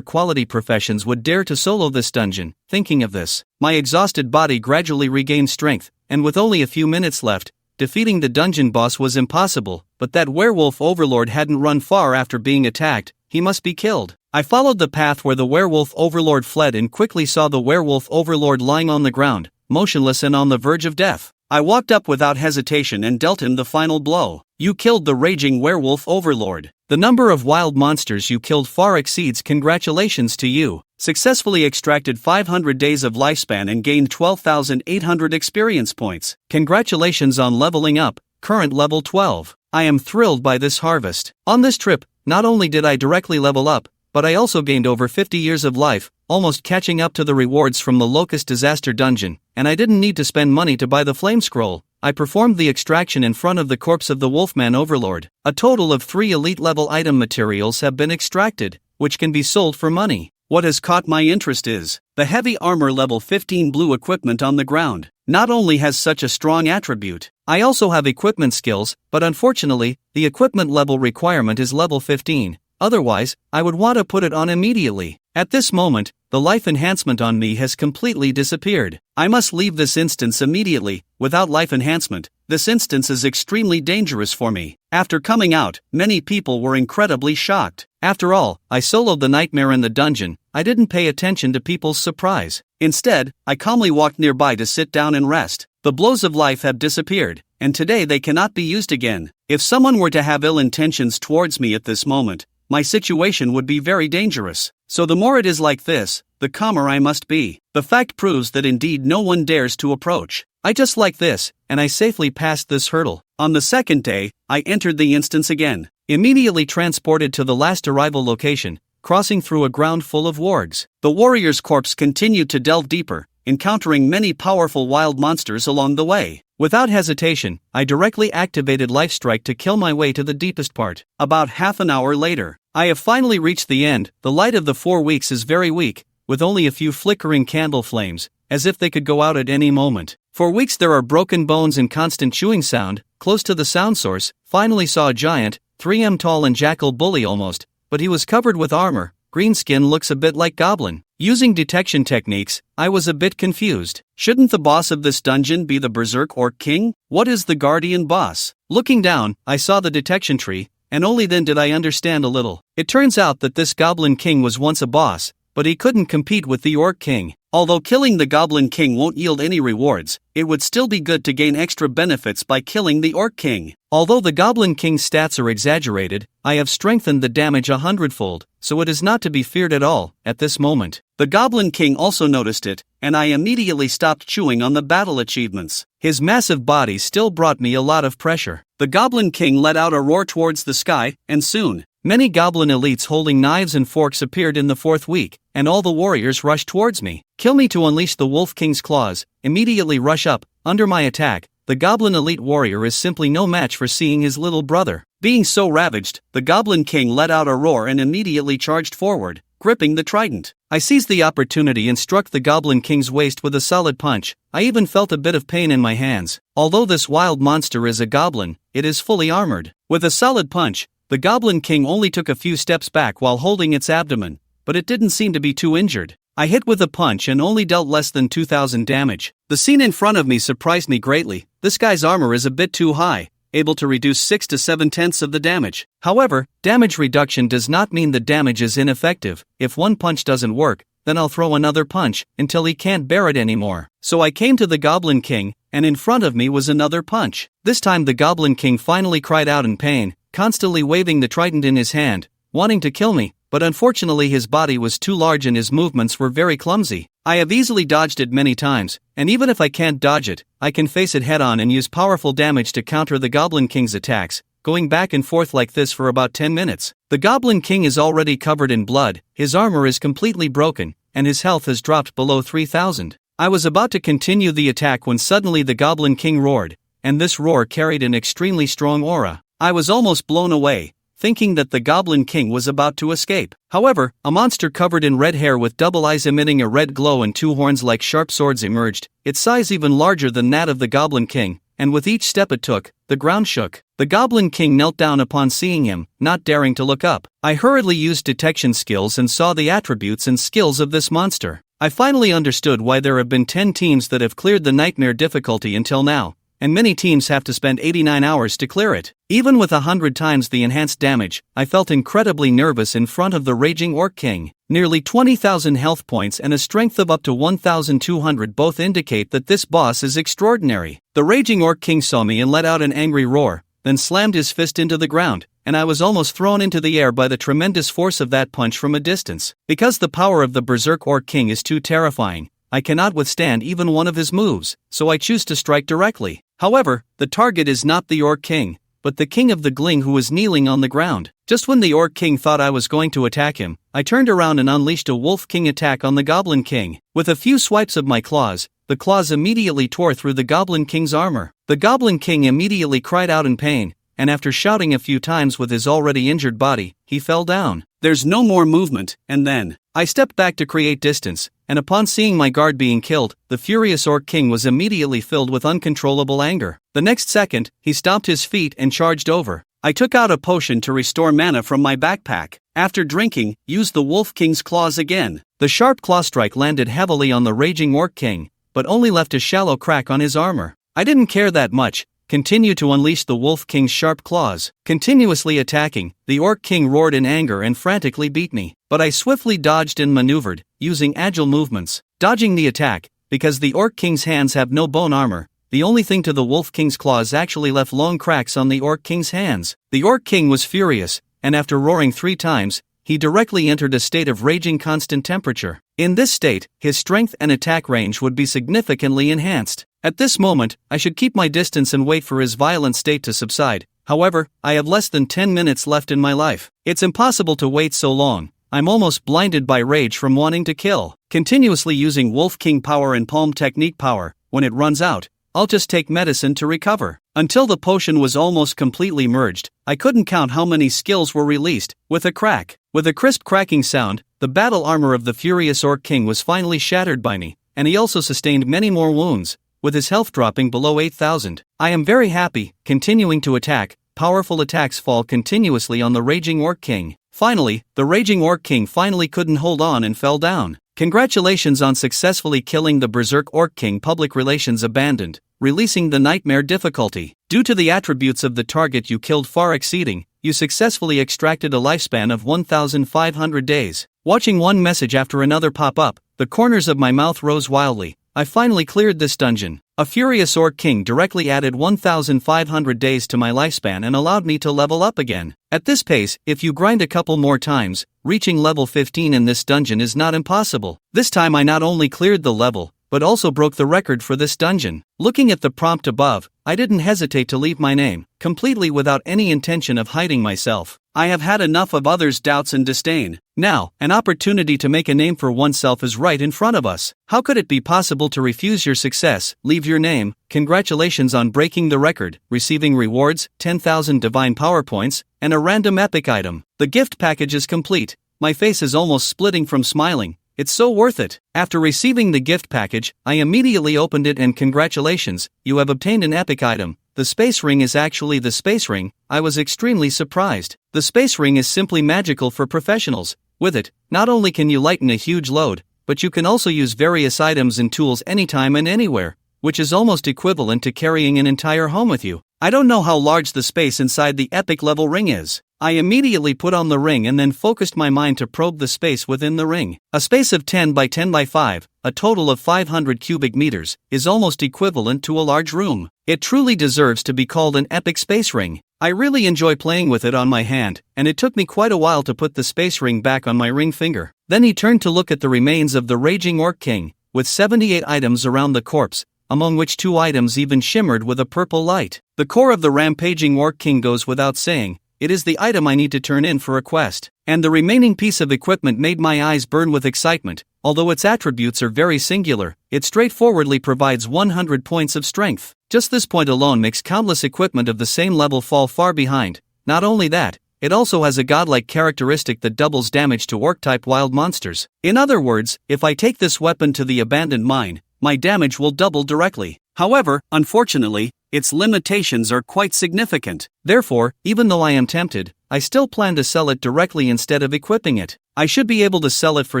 quality professions would dare to solo this dungeon. Thinking of this, my exhausted body gradually regained strength, and with only a few minutes left, defeating the dungeon boss was impossible. But that werewolf overlord hadn't run far after being attacked. He must be killed. I followed the path where the werewolf overlord fled and quickly saw the werewolf overlord lying on the ground, motionless and on the verge of death. I walked up without hesitation and dealt him the final blow. You killed the raging werewolf overlord. The number of wild monsters you killed far exceeds. Congratulations to you. Successfully extracted 500 days of lifespan and gained 12,800 experience points. Congratulations on leveling up, current level 12. I am thrilled by this harvest. On this trip, not only did I directly level up, but I also gained over 50 years of life, almost catching up to the rewards from the Locust disaster dungeon, and I didn't need to spend money to buy the flame scroll. I performed the extraction in front of the corpse of the Wolfman Overlord. A total of 3 elite level item materials have been extracted, which can be sold for money. What has caught my interest is the heavy armor level 15 blue equipment on the ground. Not only has such a strong attribute, I also have equipment skills, but unfortunately, the equipment level requirement is level 15. Otherwise, I would want to put it on immediately. At this moment, the life enhancement on me has completely disappeared. I must leave this instance immediately. Without life enhancement, this instance is extremely dangerous for me. After coming out, many people were incredibly shocked. After all, I soloed the nightmare in the dungeon. I didn't pay attention to people's surprise. Instead, I calmly walked nearby to sit down and rest. The blows of life have disappeared, and today they cannot be used again. If someone were to have ill intentions towards me at this moment, my situation would be very dangerous. So the more it is like this, the calmer I must be. The fact proves that indeed no one dares to approach. I just like this, and I safely passed this hurdle. On the second day, I entered the instance again. Immediately transported to the last arrival location, crossing through a ground full of wargs. The warrior's corpse continued to delve deeper, encountering many powerful wild monsters along the way. Without hesitation, I directly activated Life Strike to kill my way to the deepest part. About half an hour later, I have finally reached the end. The light of the 4 weeks is very weak, with only a few flickering candle flames, as if they could go out at any moment. For weeks there are broken bones and constant chewing sound. Close to the sound source, finally saw a giant, 3m tall and jackal bully almost, but he was covered with armor. Green skin looks a bit like goblin. Using detection techniques, I was a bit confused. Shouldn't the boss of this dungeon be the Berserk Orc King? What is the guardian boss? Looking down, I saw the detection tree, and only then did I understand a little. It turns out that this Goblin King was once a boss, but he couldn't compete with the Orc King. Although killing the Goblin King won't yield any rewards, it would still be good to gain extra benefits by killing the Orc King. Although the Goblin King's stats are exaggerated, I have strengthened the damage 100-fold, so it is not to be feared at all, at this moment. The Goblin King also noticed it, and I immediately stopped chewing on the battle achievements. His massive body still brought me a lot of pressure. The Goblin King let out a roar towards the sky, and soon, many goblin elites holding knives and forks appeared in the 4th week, and all the warriors rushed towards me. Kill me to unleash the Wolf King's claws, immediately rush up, under my attack. The goblin elite warrior is simply no match for seeing his little brother. Being so ravaged, the Goblin King let out a roar and immediately charged forward, gripping the trident. I seized the opportunity and struck the Goblin King's waist with a solid punch. I even felt a bit of pain in my hands. Although this wild monster is a goblin, it is fully armored. With a solid punch, the Goblin King only took a few steps back while holding its abdomen, but it didn't seem to be too injured. I hit with a punch and only dealt less than 2,000 damage. The scene in front of me surprised me greatly. This guy's armor is a bit too high, able to reduce 6 to 7/10 of the damage. However, damage reduction does not mean the damage is ineffective. If one punch doesn't work, then I'll throw another punch, until he can't bear it anymore. So I came to the Goblin King, and in front of me was another punch. This time the Goblin King finally cried out in pain, constantly waving the trident in his hand, wanting to kill me, but unfortunately his body was too large and his movements were very clumsy. I have easily dodged it many times, and even if I can't dodge it, I can face it head-on and use powerful damage to counter the Goblin King's attacks, going back and forth like this for about 10 minutes. The Goblin King is already covered in blood, his armor is completely broken, and his health has dropped below 3,000. I was about to continue the attack when suddenly the Goblin King roared, and this roar carried an extremely strong aura. I was almost blown away, thinking that the Goblin King was about to escape. However, a monster covered in red hair with double eyes emitting a red glow and two horns like sharp swords emerged, its size even larger than that of the Goblin King, and with each step it took, the ground shook. The Goblin King knelt down upon seeing him, not daring to look up. I hurriedly used detection skills and saw the attributes and skills of this monster. I finally understood why there have been 10 teams that have cleared the nightmare difficulty until now, and many teams have to spend 89 hours to clear it. Even with 100 times the enhanced damage, I felt incredibly nervous in front of the Raging Orc King. Nearly 20,000 health points and a strength of up to 1,200 both indicate that this boss is extraordinary. The Raging Orc King saw me and let out an angry roar, then slammed his fist into the ground, and I was almost thrown into the air by the tremendous force of that punch from a distance. Because the power of the Berserk Orc King is too terrifying, I cannot withstand even one of his moves, so I choose to strike directly. However, the target is not the Orc King, but the King of the Gling, who was kneeling on the ground. Just when the Orc King thought I was going to attack him, I turned around and unleashed a Wolf King attack on the Goblin King. With a few swipes of my claws, the claws immediately tore through the Goblin King's armor. The Goblin King immediately cried out in pain, and after shouting a few times with his already injured body, he fell down. There's no more movement, and then I stepped back to create distance, and upon seeing my guard being killed, the furious Orc King was immediately filled with uncontrollable anger. The next second, he stomped his feet and charged over. I took out a potion to restore mana from my backpack. After drinking, used the Wolf King's claws again. The sharp claw strike landed heavily on the Raging Orc King, but only left a shallow crack on his armor. I didn't care that much. Continue to unleash the Wolf King's sharp claws. Continuously attacking, the Orc King roared in anger and frantically beat me. But I swiftly dodged and maneuvered, using agile movements. Dodging the attack, because the Orc King's hands have no bone armor, the only thing to the Wolf King's claws actually left long cracks on the Orc King's hands. The Orc King was furious, and after roaring 3 times, he directly entered a state of raging constant temperature. In this state, his strength and attack range would be significantly enhanced. At this moment, I should keep my distance and wait for his violent state to subside. However, I have less than 10 minutes left in my life. It's impossible to wait so long. I'm almost blinded by rage from wanting to kill. Continuously using Wolf King power and Palm Technique power, when it runs out, I'll just take medicine to recover. Until the potion was almost completely merged, I couldn't count how many skills were released. With a crack, with a crisp cracking sound, the battle armor of the furious Orc King was finally shattered by me, and he also sustained many more wounds, with his health dropping below 8,000. I am very happy, continuing to attack. Powerful attacks fall continuously on the Raging Orc King. Finally, the Raging Orc King finally couldn't hold on and fell down. Congratulations on successfully killing the Berserk Orc King. Public relations abandoned, releasing the nightmare difficulty. Due to the attributes of the target you killed far exceeding, you successfully extracted a lifespan of 1,500 days. Watching one message after another pop up, the corners of my mouth rose wildly. I finally cleared this dungeon. A furious Orc King directly added 1,500 days to my lifespan and allowed me to level up again. At this pace, if you grind a couple more times, reaching level 15 in this dungeon is not impossible. This time I not only cleared the level, but also broke the record for this dungeon. Looking at the prompt above, I didn't hesitate to leave my name, completely without any intention of hiding myself. I have had enough of others' doubts and disdain. Now, an opportunity to make a name for oneself is right in front of us. How could it be possible to refuse your success? Leave your name. Congratulations on breaking the record, receiving rewards, 10,000 divine power points, and a random epic item. The gift package is complete. My face is almost splitting from smiling. It's so worth it. After receiving the gift package, I immediately opened it and congratulations, you have obtained an epic item. The space ring is actually the space ring. I was extremely surprised. The space ring is simply magical for professionals. With it, not only can you lighten a huge load, but you can also use various items and tools anytime and anywhere, which is almost equivalent to carrying an entire home with you. I don't know how large the space inside the epic level ring is. I immediately put on the ring and then focused my mind to probe the space within the ring. A space of 10 by 10 by 5, a total of 500 cubic meters, is almost equivalent to a large room. It truly deserves to be called an epic space ring. I really enjoy playing with it on my hand, and it took me quite a while to put the space ring back on my ring finger. Then he turned to look at the remains of the Raging Orc King, with 78 items around the corpse, among which 2 items even shimmered with a purple light. The core of the rampaging Orc King goes without saying. It is the item I need to turn in for a quest, and the remaining piece of equipment made my eyes burn with excitement. Although its attributes are very singular, it straightforwardly provides 100 points of strength. Just this point alone makes countless equipment of the same level fall far behind. Not only that, it also has a godlike characteristic that doubles damage to orc-type wild monsters. In other words, if I take this weapon to the abandoned mine, my damage will double directly. However, unfortunately, its limitations are quite significant. Therefore, even though I am tempted, I still plan to sell it directly instead of equipping it. I should be able to sell it for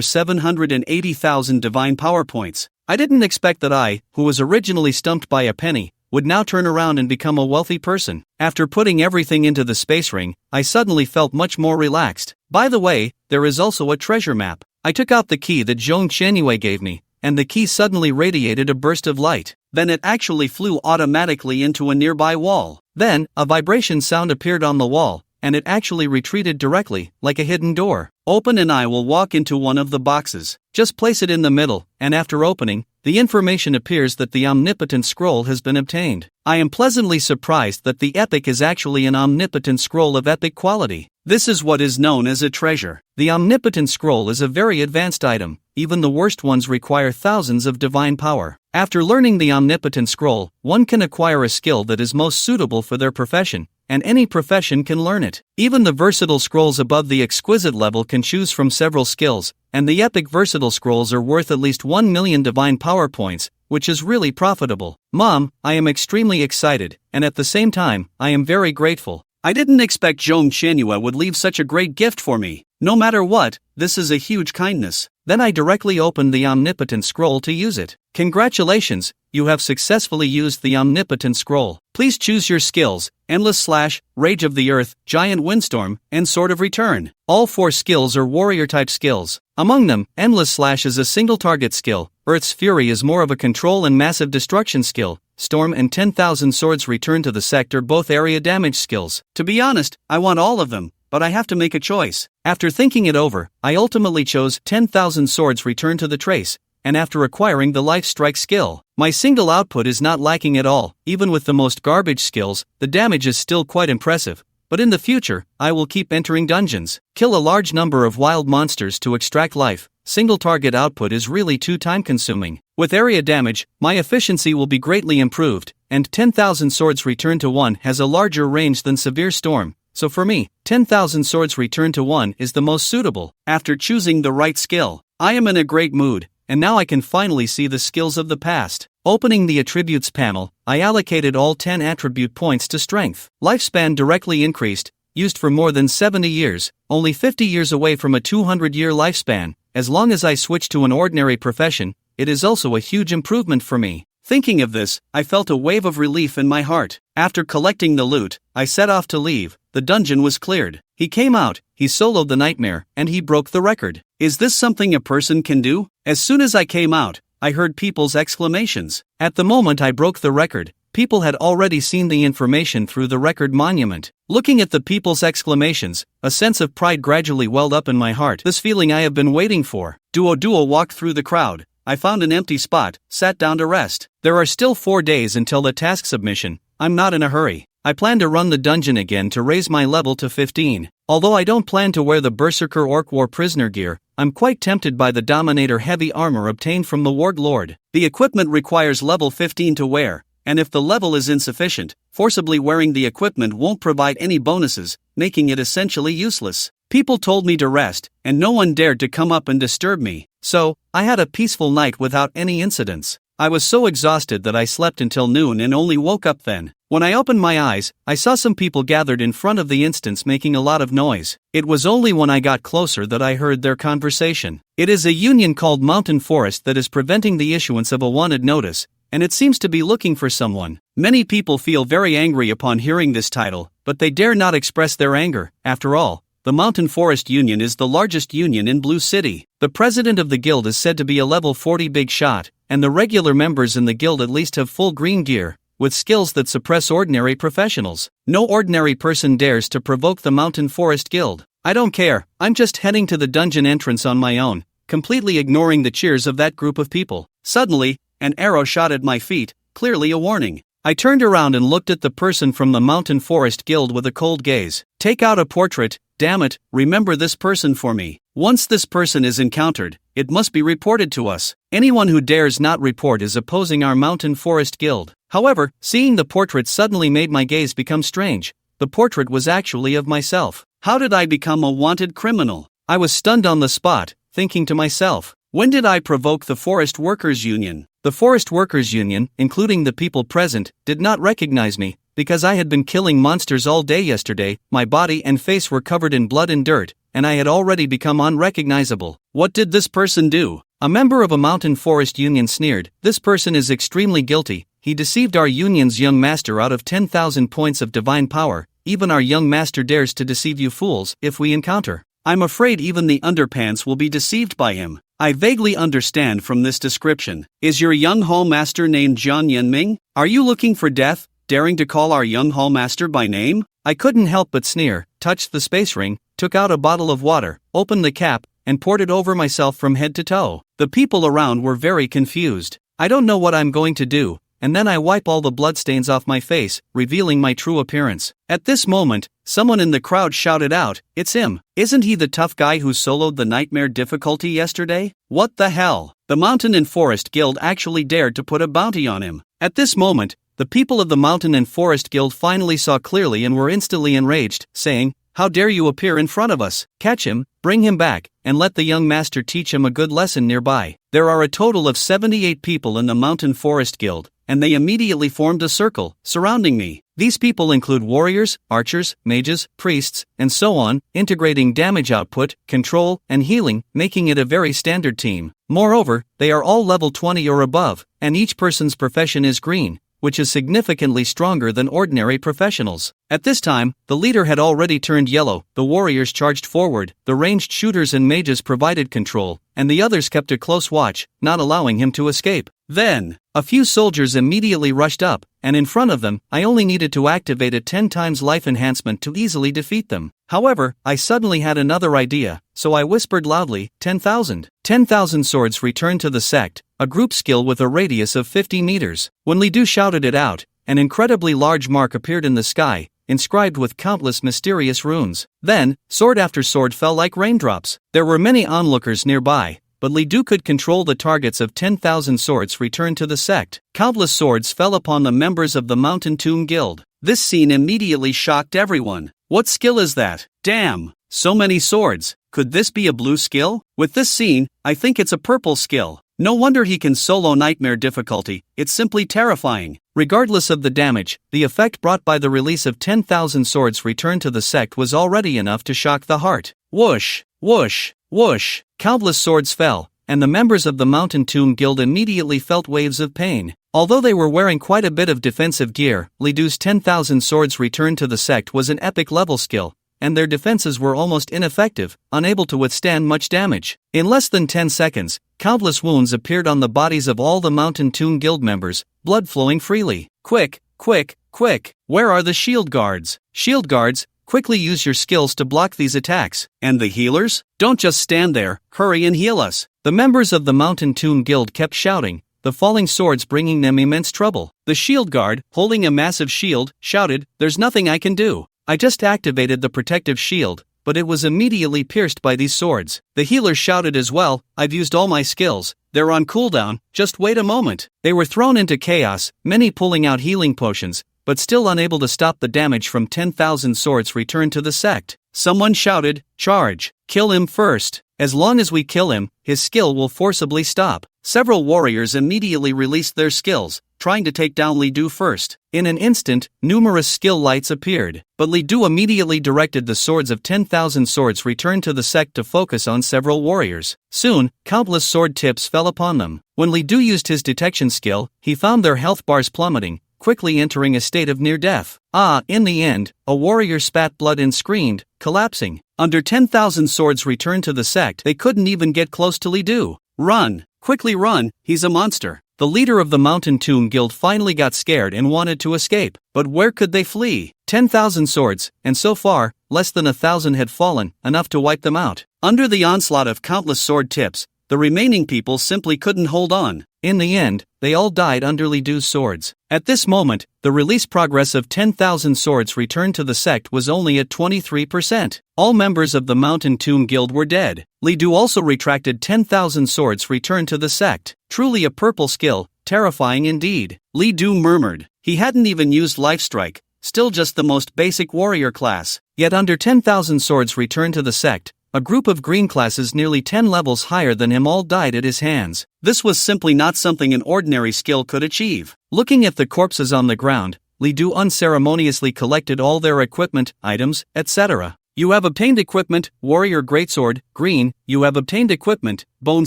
780,000 divine power points. I didn't expect that I, who was originally stumped by a penny, would now turn around and become a wealthy person. After putting everything into the space ring, I suddenly felt much more relaxed. By the way, there is also a treasure map. I took out the key that Zhong Qianyue gave me, and the key suddenly radiated a burst of light. Then it actually flew automatically into a nearby wall. Then, a vibration sound appeared on the wall, and it actually retreated directly, like a hidden door. Open and I will walk into one of the boxes. Just place it in the middle, and after opening, the information appears that the omnipotent scroll has been obtained. I am pleasantly surprised that the epic is actually an omnipotent scroll of epic quality. This is what is known as a treasure. The omnipotent scroll is a very advanced item. Even the worst ones require thousands of divine power. After learning the omnipotent scroll, one can acquire a skill that is most suitable for their profession, and any profession can learn it. Even the versatile scrolls above the exquisite level can choose from several skills, and the epic versatile scrolls are worth at least 1 million divine power points, which is really profitable. Mom, I am extremely excited, and at the same time, I am very grateful. I didn't expect Zhong Qianyue would leave such a great gift for me. No matter what, this is a huge kindness. Then I directly opened the omnipotent scroll to use it. Congratulations, you have successfully used the omnipotent scroll. Please choose your skills: Endless Slash, Rage of the Earth, Giant Windstorm, and Sword of Return. All 4 skills are warrior-type skills. Among them, Endless Slash is a single-target skill, Earth's Fury is more of a control and massive destruction skill, Storm and 10,000 Swords Return to the Sector both area damage skills. To be honest, I want all of them, but I have to make a choice. After thinking it over, I ultimately chose 10,000 Swords Return to the Trace, and after acquiring the Life Strike skill, my single output is not lacking at all. Even with the most garbage skills, the damage is still quite impressive. But in the future, I will keep entering dungeons, kill a large number of wild monsters to extract life. Single target output is really too time consuming. With area damage, my efficiency will be greatly improved, and 10,000 Swords Return to 1 has a larger range than Severe Storm. So for me, 10,000 Swords Return to 1 is the most suitable. After choosing the right skill, I am in a great mood, and now I can finally see the skills of the past. Opening the attributes panel, I allocated all 10 attribute points to strength. Lifespan directly increased, used for more than 70 years, only 50 years away from a 200-year lifespan. As long as I switch to an ordinary profession, it is also a huge improvement for me. Thinking of this, I felt a wave of relief in my heart. After collecting the loot, I set off to leave. The dungeon was cleared. He came out, he soloed the nightmare, and he broke the record. Is this something a person can do? As soon as I came out, I heard people's exclamations. At the moment I broke the record, people had already seen the information through the record monument. Looking at the people's exclamations, a sense of pride gradually welled up in my heart. This feeling I have been waiting for. Duo walked through the crowd. I found an empty spot, sat down to rest. There are still 4 days until the task submission. I'm not in a hurry. I plan to run the dungeon again to raise my level to 15. Although I don't plan to wear the Berserker Orc War prisoner gear, I'm quite tempted by the Dominator heavy armor obtained from the Warg Lord. The equipment requires level 15 to wear, and if the level is insufficient, forcibly wearing the equipment won't provide any bonuses, making it essentially useless. People told me to rest, and no one dared to come up and disturb me, so I had a peaceful night without any incidents. I was so exhausted that I slept until noon and only woke up then. When I opened my eyes, I saw some people gathered in front of the instance making a lot of noise. It was only when I got closer that I heard their conversation. It is a union called Mountain Forest that is preventing the issuance of a wanted notice, and it seems to be looking for someone. Many people feel very angry upon hearing this title, but they dare not express their anger. After all, the Mountain Forest Union is the largest union in Blue City. The president of the guild is said to be a level 40 big shot, and the regular members in the guild at least have full green gear, with skills that suppress ordinary professionals. No ordinary person dares to provoke the Mountain Forest Guild. I don't care, I'm just heading to the dungeon entrance on my own, completely ignoring the cheers of that group of people. Suddenly, an arrow shot at my feet, clearly a warning. I turned around and looked at the person from the Mountain Forest Guild with a cold gaze. Take out a portrait, damn it, remember this person for me. Once this person is encountered, it must be reported to us. Anyone who dares not report is opposing our Mountain Forest Guild. However, seeing the portrait suddenly made my gaze become strange. The portrait was actually of myself. How did I become a wanted criminal? I was stunned on the spot, thinking to myself, when did I provoke the Forest Workers Union? The Forest Workers Union, including the people present, did not recognize me, because I had been killing monsters all day yesterday. My body and face were covered in blood and dirt, and I had already become unrecognizable. What did this person do? A member of a mountain forest union sneered, "This person is extremely guilty. He deceived our union's young master out of 10,000 points of divine power. Even our young master dares to deceive you fools if we encounter. I'm afraid even the underpants will be deceived by him." I vaguely understand from this description. Is your young hall master named Jian Yanming? Are you looking for death, daring to call our young hall master by name? I couldn't help but sneer, touched the space ring, took out a bottle of water, opened the cap, and poured it over myself from head to toe. The people around were very confused. I don't know what I'm going to do, and then I wipe all the bloodstains off my face, revealing my true appearance. At this moment, someone in the crowd shouted out, "It's him! Isn't he the tough guy who soloed the nightmare difficulty yesterday? What the hell?" The Mountain and Forest Guild actually dared to put a bounty on him. At this moment, the people of the Mountain and Forest Guild finally saw clearly and were instantly enraged, saying, "How dare you appear in front of us? Catch him, bring him back, and let the young master teach him a good lesson nearby." There are a total of 78 people in the Mountain Forest Guild, and they immediately formed a circle, surrounding me. These people include warriors, archers, mages, priests, and so on, integrating damage output, control, and healing, making it a very standard team. Moreover, they are all level 20 or above, and each person's profession is green, which is significantly stronger than ordinary professionals. At this time, the leader had already turned yellow, the warriors charged forward, the ranged shooters and mages provided control, and the others kept a close watch, not allowing him to escape. Then, a few soldiers immediately rushed up, and in front of them, I only needed to activate a 10 times life enhancement to easily defeat them. However, I suddenly had another idea, so I whispered loudly, 10,000. 10,000 swords returned to the sect, a group skill with a radius of 50 meters. When Li Du shouted it out, an incredibly large mark appeared in the sky, inscribed with countless mysterious runes. Then, sword after sword fell like raindrops. There were many onlookers nearby, but Li Du could control the targets of 10,000 swords returned to the sect. Countless swords fell upon the members of the Mountain Tomb Guild. This scene immediately shocked everyone. What skill is that? Damn! So many swords. Could this be a blue skill? With this scene, I think it's a purple skill. No wonder he can solo nightmare difficulty, it's simply terrifying. Regardless of the damage, the effect brought by the release of 10,000 swords returned to the sect was already enough to shock the heart. Whoosh, whoosh, whoosh. Countless swords fell, and the members of the Mountain Tomb Guild immediately felt waves of pain. Although they were wearing quite a bit of defensive gear, Li Du's 10,000 swords returned to the sect was an epic level skill, and their defenses were almost ineffective, unable to withstand much damage. In less than 10 seconds, countless wounds appeared on the bodies of all the Mountain Tomb Guild members, blood flowing freely. Quick, quick, quick! Where are the shield guards? Shield guards, quickly use your skills to block these attacks. And the healers? Don't just stand there, hurry and heal us. The members of the Mountain Tomb Guild kept shouting, the falling swords bringing them immense trouble. The shield guard, holding a massive shield, shouted, "There's nothing I can do. I just activated the protective shield, but it was immediately pierced by these swords." The healers shouted as well, "I've used all my skills. They're on cooldown, just wait a moment." They were thrown into chaos, many pulling out healing potions, but still unable to stop the damage from 10,000 swords returned to the sect. Someone shouted, "Charge! Kill him first. As long as we kill him, his skill will forcibly stop." Several warriors immediately released their skills, trying to take down Li Du first. In an instant, numerous skill lights appeared, but Li Du immediately directed the swords of 10,000 swords returned to the sect to focus on several warriors. Soon, countless sword tips fell upon them. When Li Du used his detection skill, he found their health bars plummeting, quickly entering a state of near death. In the end, a warrior spat blood and screamed, collapsing. Under 10,000 swords returned to the sect, they couldn't even get close to Li Du. Run! Quickly run, he's a monster. The leader of the Mountain Tomb Guild finally got scared and wanted to escape, but where could they flee? 10,000 swords, and so far, less than 1,000 had fallen, enough to wipe them out. Under the onslaught of countless sword tips, the remaining people simply couldn't hold on. In the end, they all died under Li Du's swords. At this moment, the release progress of 10,000 swords returned to the sect was only at 23%. All members of the Mountain Tomb Guild were dead. Li Du also retracted 10,000 swords returned to the sect. Truly a purple skill, terrifying indeed. Li Du murmured. He hadn't even used Life Strike, still just the most basic warrior class. Yet under 10,000 swords returned to the sect, a group of green classes nearly 10 levels higher than him all died at his hands. This was simply not something an ordinary skill could achieve. Looking at the corpses on the ground, Li Du unceremoniously collected all their equipment, items, etc. You have obtained equipment, warrior greatsword, green. You have obtained equipment, bone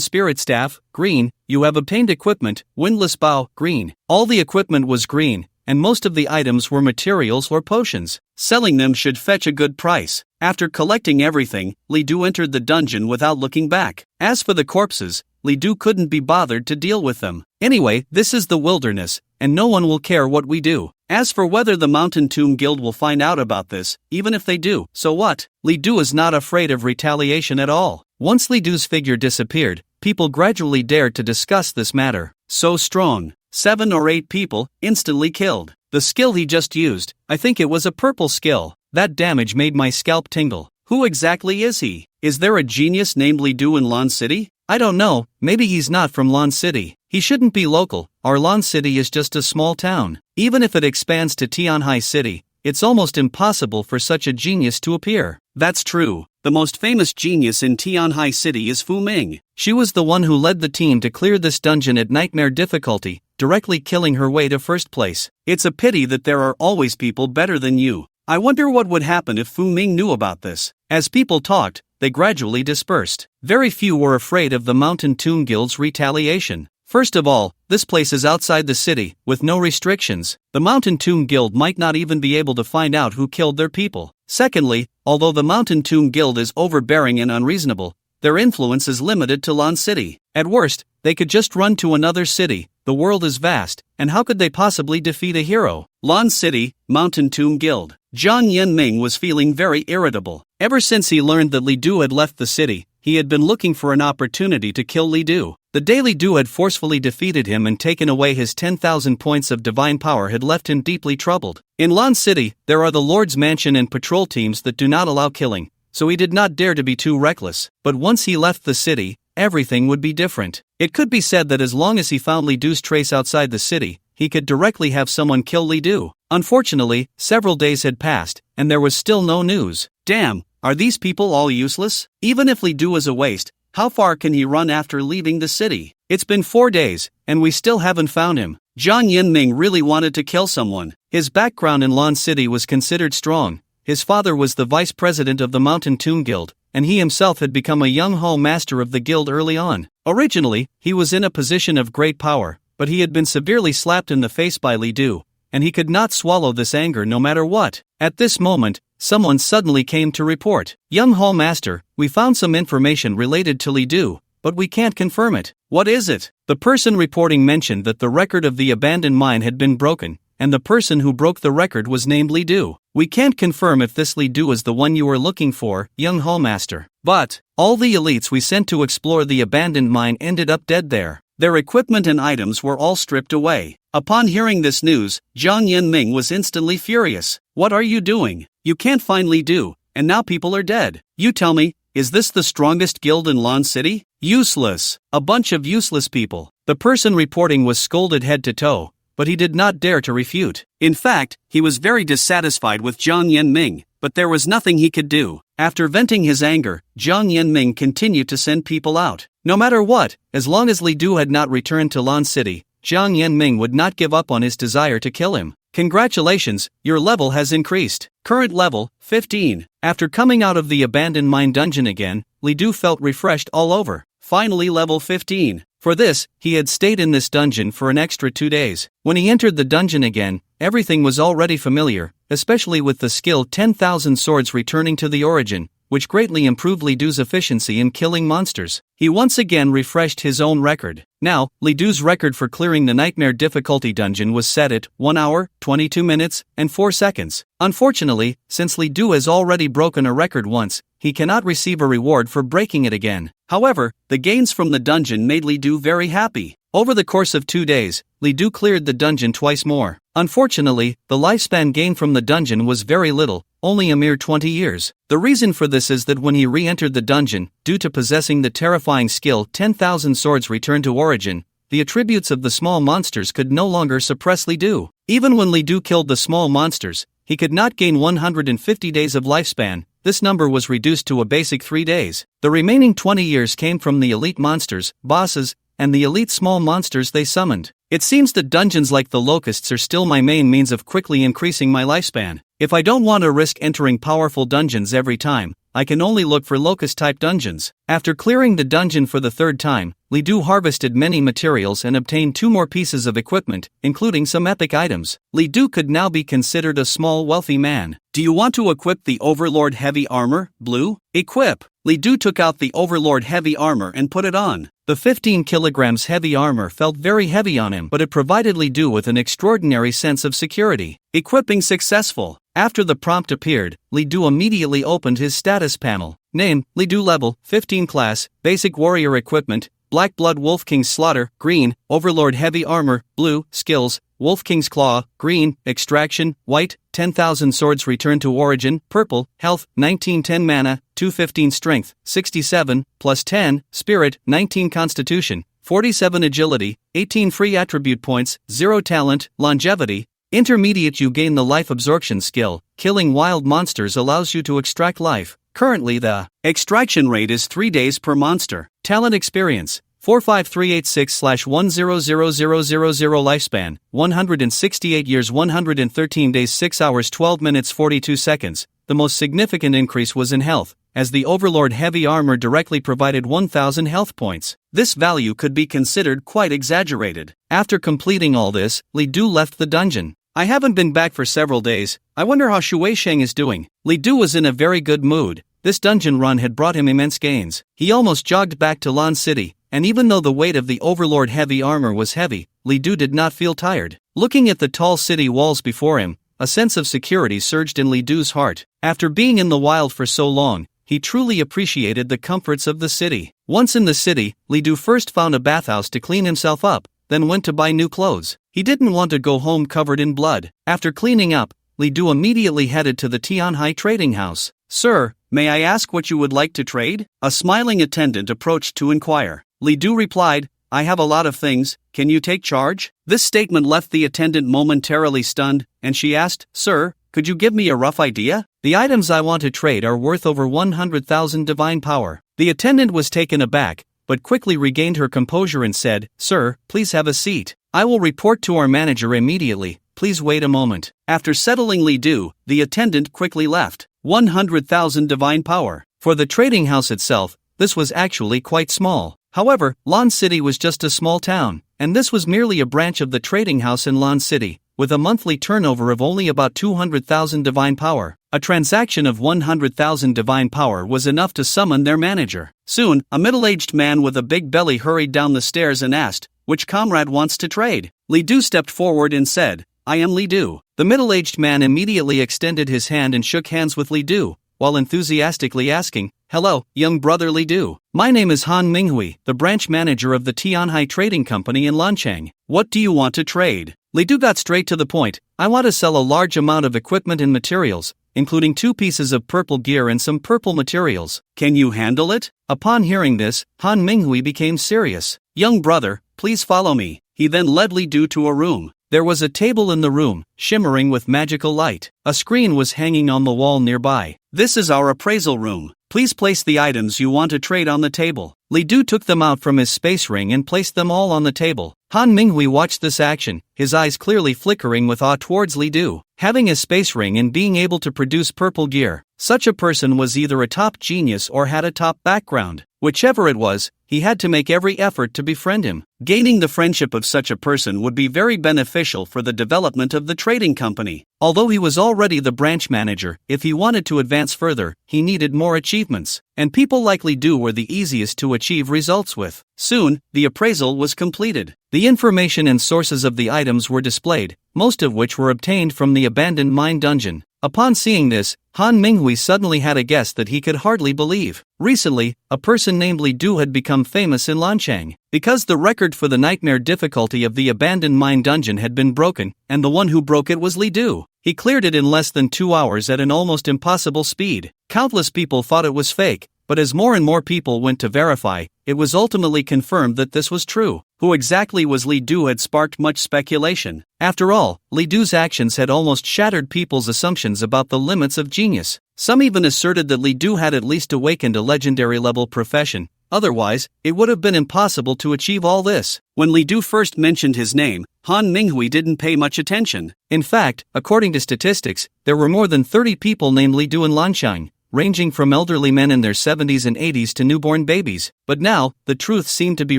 spirit staff, green. You have obtained equipment, windless bow, green. All the equipment was green, and most of the items were materials or potions. Selling them should fetch a good price. After collecting everything, Li Du entered the dungeon without looking back. As for the corpses, Li Du couldn't be bothered to deal with them. Anyway, this is the wilderness, and no one will care what we do. As for whether the Mountain Tomb Guild will find out about this, even if they do, so what? Li Du is not afraid of retaliation at all. Once Li Du's figure disappeared, people gradually dared to discuss this matter. So strong. 7 or 8 people, instantly killed. The skill he just used, I think it was a purple skill. That damage made my scalp tingle. Who exactly is he? Is there a genius named Li Du in Lon City? I don't know, maybe he's not from Lon City. He shouldn't be local. Our Lon City is just a small town. Even if it expands to Tianhai City, it's almost impossible for such a genius to appear. That's true. The most famous genius in Tianhai City is Fu Ming. She was the one who led the team to clear this dungeon at nightmare difficulty, directly killing her way to first place. It's a pity that there are always people better than you. I wonder what would happen if Fu Ming knew about this. As people talked, they gradually dispersed. Very few were afraid of the Mountain Tomb Guild's retaliation. First of all, this place is outside the city, with no restrictions. The Mountain Tomb Guild might not even be able to find out who killed their people. Secondly, although the Mountain Tomb Guild is overbearing and unreasonable, their influence is limited to Lon City. At worst, they could just run to another city. The world is vast, and how could they possibly defeat a hero? Lon City, Mountain Tomb Guild. Jiang Yanming was feeling very irritable. Ever since he learned that Li Du had left the city, he had been looking for an opportunity to kill Li Du. The day Li Du had forcefully defeated him and taken away his 10,000 points of divine power had left him deeply troubled. In Lon City, there are the Lord's Mansion and patrol teams that do not allow killing, so he did not dare to be too reckless. But once he left the city, everything would be different. It could be said that as long as he found Li Du's trace outside the city, he could directly have someone kill Li Du. Unfortunately, several days had passed, and there was still no news. Damn, are these people all useless? Even if Li Du is a waste, how far can he run after leaving the city? It's been 4 days, and we still haven't found him. Jiang Yanming really wanted to kill someone. His background in Lon City was considered strong. His father was the vice president of the Mountain Tomb Guild, and he himself had become a young hall master of the guild early on. Originally, he was in a position of great power, but he had been severely slapped in the face by Li Du, and he could not swallow this anger no matter what. At this moment, someone suddenly came to report. Young Hall Master, we found some information related to Li Du, but we can't confirm it. What is it? The person reporting mentioned that the record of the abandoned mine had been broken, and the person who broke the record was named Li Du. We can't confirm if this Li Du is the one you were looking for, Young Hall Master. But all the elites we sent to explore the abandoned mine ended up dead there. Their equipment and items were all stripped away. Upon hearing this news, Jiang Yanming was instantly furious. What are you doing? You can't find Li Du, and now people are dead. You tell me, is this the strongest guild in Lon City? Useless. A bunch of useless people. The person reporting was scolded head to toe, but he did not dare to refute. In fact, he was very dissatisfied with Jiang Yanming, but there was nothing he could do. After venting his anger, Jiang Yanming continued to send people out. No matter what, as long as Li Du had not returned to Lon City, Jiang Yanming would not give up on his desire to kill him. Congratulations, your level has increased. Current level, 15. After coming out of the abandoned mine dungeon again, Li Du felt refreshed all over. Finally level 15. For this, he had stayed in this dungeon for an extra 2 days. When he entered the dungeon again, everything was already familiar, especially with the skill 10,000 swords returning to the origin, which greatly improved Li Du's efficiency in killing monsters. He once again refreshed his own record. Now, Li Du's record for clearing the nightmare difficulty dungeon was set at 1 hour, 22 minutes, and 4 seconds. Unfortunately, since Li Du has already broken a record once, he cannot receive a reward for breaking it again. However, the gains from the dungeon made Li Du very happy. Over the course of 2 days, Li Du cleared the dungeon twice more. Unfortunately, the lifespan gained from the dungeon was very little, only a mere 20 years. The reason for this is that when he re-entered the dungeon, due to possessing the terrifying skill 10,000 swords return to origin, the attributes of the small monsters could no longer suppress Li Du. Even when Li Du killed the small monsters, he could not gain 150 days of lifespan. This number was reduced to a basic 3 days. The remaining 20 years came from the elite monsters, bosses, and the elite small monsters they summoned. It seems that dungeons like the Locusts are still my main means of quickly increasing my lifespan. If I don't want to risk entering powerful dungeons every time, I can only look for Locust-type dungeons. After clearing the dungeon for the third time, Li Du harvested many materials and obtained 2 more pieces of equipment, including some epic items. Li Du could now be considered a small wealthy man. Do you want to equip the Overlord Heavy Armor, Blue? Equip! Li Du took out the Overlord Heavy Armor and put it on. The 15 kilograms heavy armor felt very heavy on him, but it provided Li Du with an extraordinary sense of security. Equipping successful. After the prompt appeared, Li Du immediately opened his status panel. Name, Li Du level, 15 class, basic warrior equipment, Black Blood Wolf King's Slaughter, green, Overlord Heavy Armor, blue, skills, Wolf King's Claw, green, extraction, white, 10,000 swords return to origin, purple, health, 1910 mana, 215 strength, 67, plus 10, spirit, 19 constitution, 47 agility, 18 free attribute points, 0 talent, longevity. Intermediate, you gain the life absorption skill. Killing wild monsters allows you to extract life. Currently the extraction rate is 3 days per monster. Talent experience 45386/100000 lifespan 168 years 113 days 6 hours 12 minutes 42 seconds. The most significant increase was in health, as the Overlord Heavy Armor directly provided 1000 health points. This value could be considered quite exaggerated. After completing all this, Li Du left the dungeon. I haven't been back for several days. I wonder how Shui Sheng is doing. Li Du was in a very good mood. This dungeon run had brought him immense gains. He almost jogged back to Lan City, and even though the weight of the Overlord Heavy Armor was heavy, Li Du did not feel tired. Looking at the tall city walls before him, a sense of security surged in Li Du's heart. After being in the wild for so long, he truly appreciated the comforts of the city. Once in the city, Li Du first found a bathhouse to clean himself up, then went to buy new clothes. He didn't want to go home covered in blood. After cleaning up, Li Du immediately headed to the Tianhai trading house. Sir, may I ask what you would like to trade? A smiling attendant approached to inquire. Li Du replied, I have a lot of things, can you take charge? This statement left the attendant momentarily stunned, and she asked, Sir, could you give me a rough idea? The items I want to trade are worth over 100,000 divine power. The attendant was taken aback, but quickly regained her composure and said, Sir, please have a seat. I will report to our manager immediately, please wait a moment. After settling Li Du, the attendant quickly left. 100,000 divine power. For the trading house itself, this was actually quite small. However, Lan City was just a small town, and this was merely a branch of the trading house in Lan City, with a monthly turnover of only about 200,000 divine power. A transaction of 100,000 divine power was enough to summon their manager. Soon, a middle-aged man with a big belly hurried down the stairs and asked, which comrade wants to trade? Li Du stepped forward and said, I am Li Du. The middle-aged man immediately extended his hand and shook hands with Li Du, while enthusiastically asking, Hello, young brother Li Du. My name is Han Minghui, the branch manager of the Tianhai Trading Company in Lanchang. What do you want to trade? Li Du got straight to the point. I want to sell a large amount of equipment and materials, including 2 pieces of purple gear and some purple materials. Can you handle it? Upon hearing this, Han Minghui became serious. Young brother, please follow me. He then led Li Du to a room. There was a table in the room, shimmering with magical light. A screen was hanging on the wall nearby. This is our appraisal room. Please place the items you want to trade on the table. Li Du took them out from his space ring and placed them all on the table. Han Minghui watched this action, his eyes clearly flickering with awe towards Li Du. Having a space ring and being able to produce purple gear, such a person was either a top genius or had a top background. Whichever it was, he had to make every effort to befriend him. Gaining the friendship of such a person would be very beneficial for the development of the trading company. Although he was already the branch manager, if he wanted to advance further, he needed more achievements, and people like Li Du were the easiest to achieve results with. Soon, the appraisal was completed. The information and sources of the items were displayed, most of which were obtained from the abandoned mine dungeon. Upon seeing this, Han Minghui suddenly had a guess that he could hardly believe. Recently, a person named Li Du had become famous in Lanchang, because the record for the nightmare difficulty of the abandoned mine dungeon had been broken, and the one who broke it was Li Du. He cleared it in less than 2 hours at an almost impossible speed. Countless people thought it was fake, but as more and more people went to verify, it was ultimately confirmed that this was true. Who exactly was Li Du had sparked much speculation. After all, Li Du's actions had almost shattered people's assumptions about the limits of genius. Some even asserted that Li Du had at least awakened a legendary level profession. Otherwise, it would have been impossible to achieve all this. When Li Du first mentioned his name, Han Minghui didn't pay much attention. In fact, according to statistics, there were more than 30 people named Li Du in Lanshang, ranging from elderly men in their 70s and 80s to newborn babies. But now, the truth seemed to be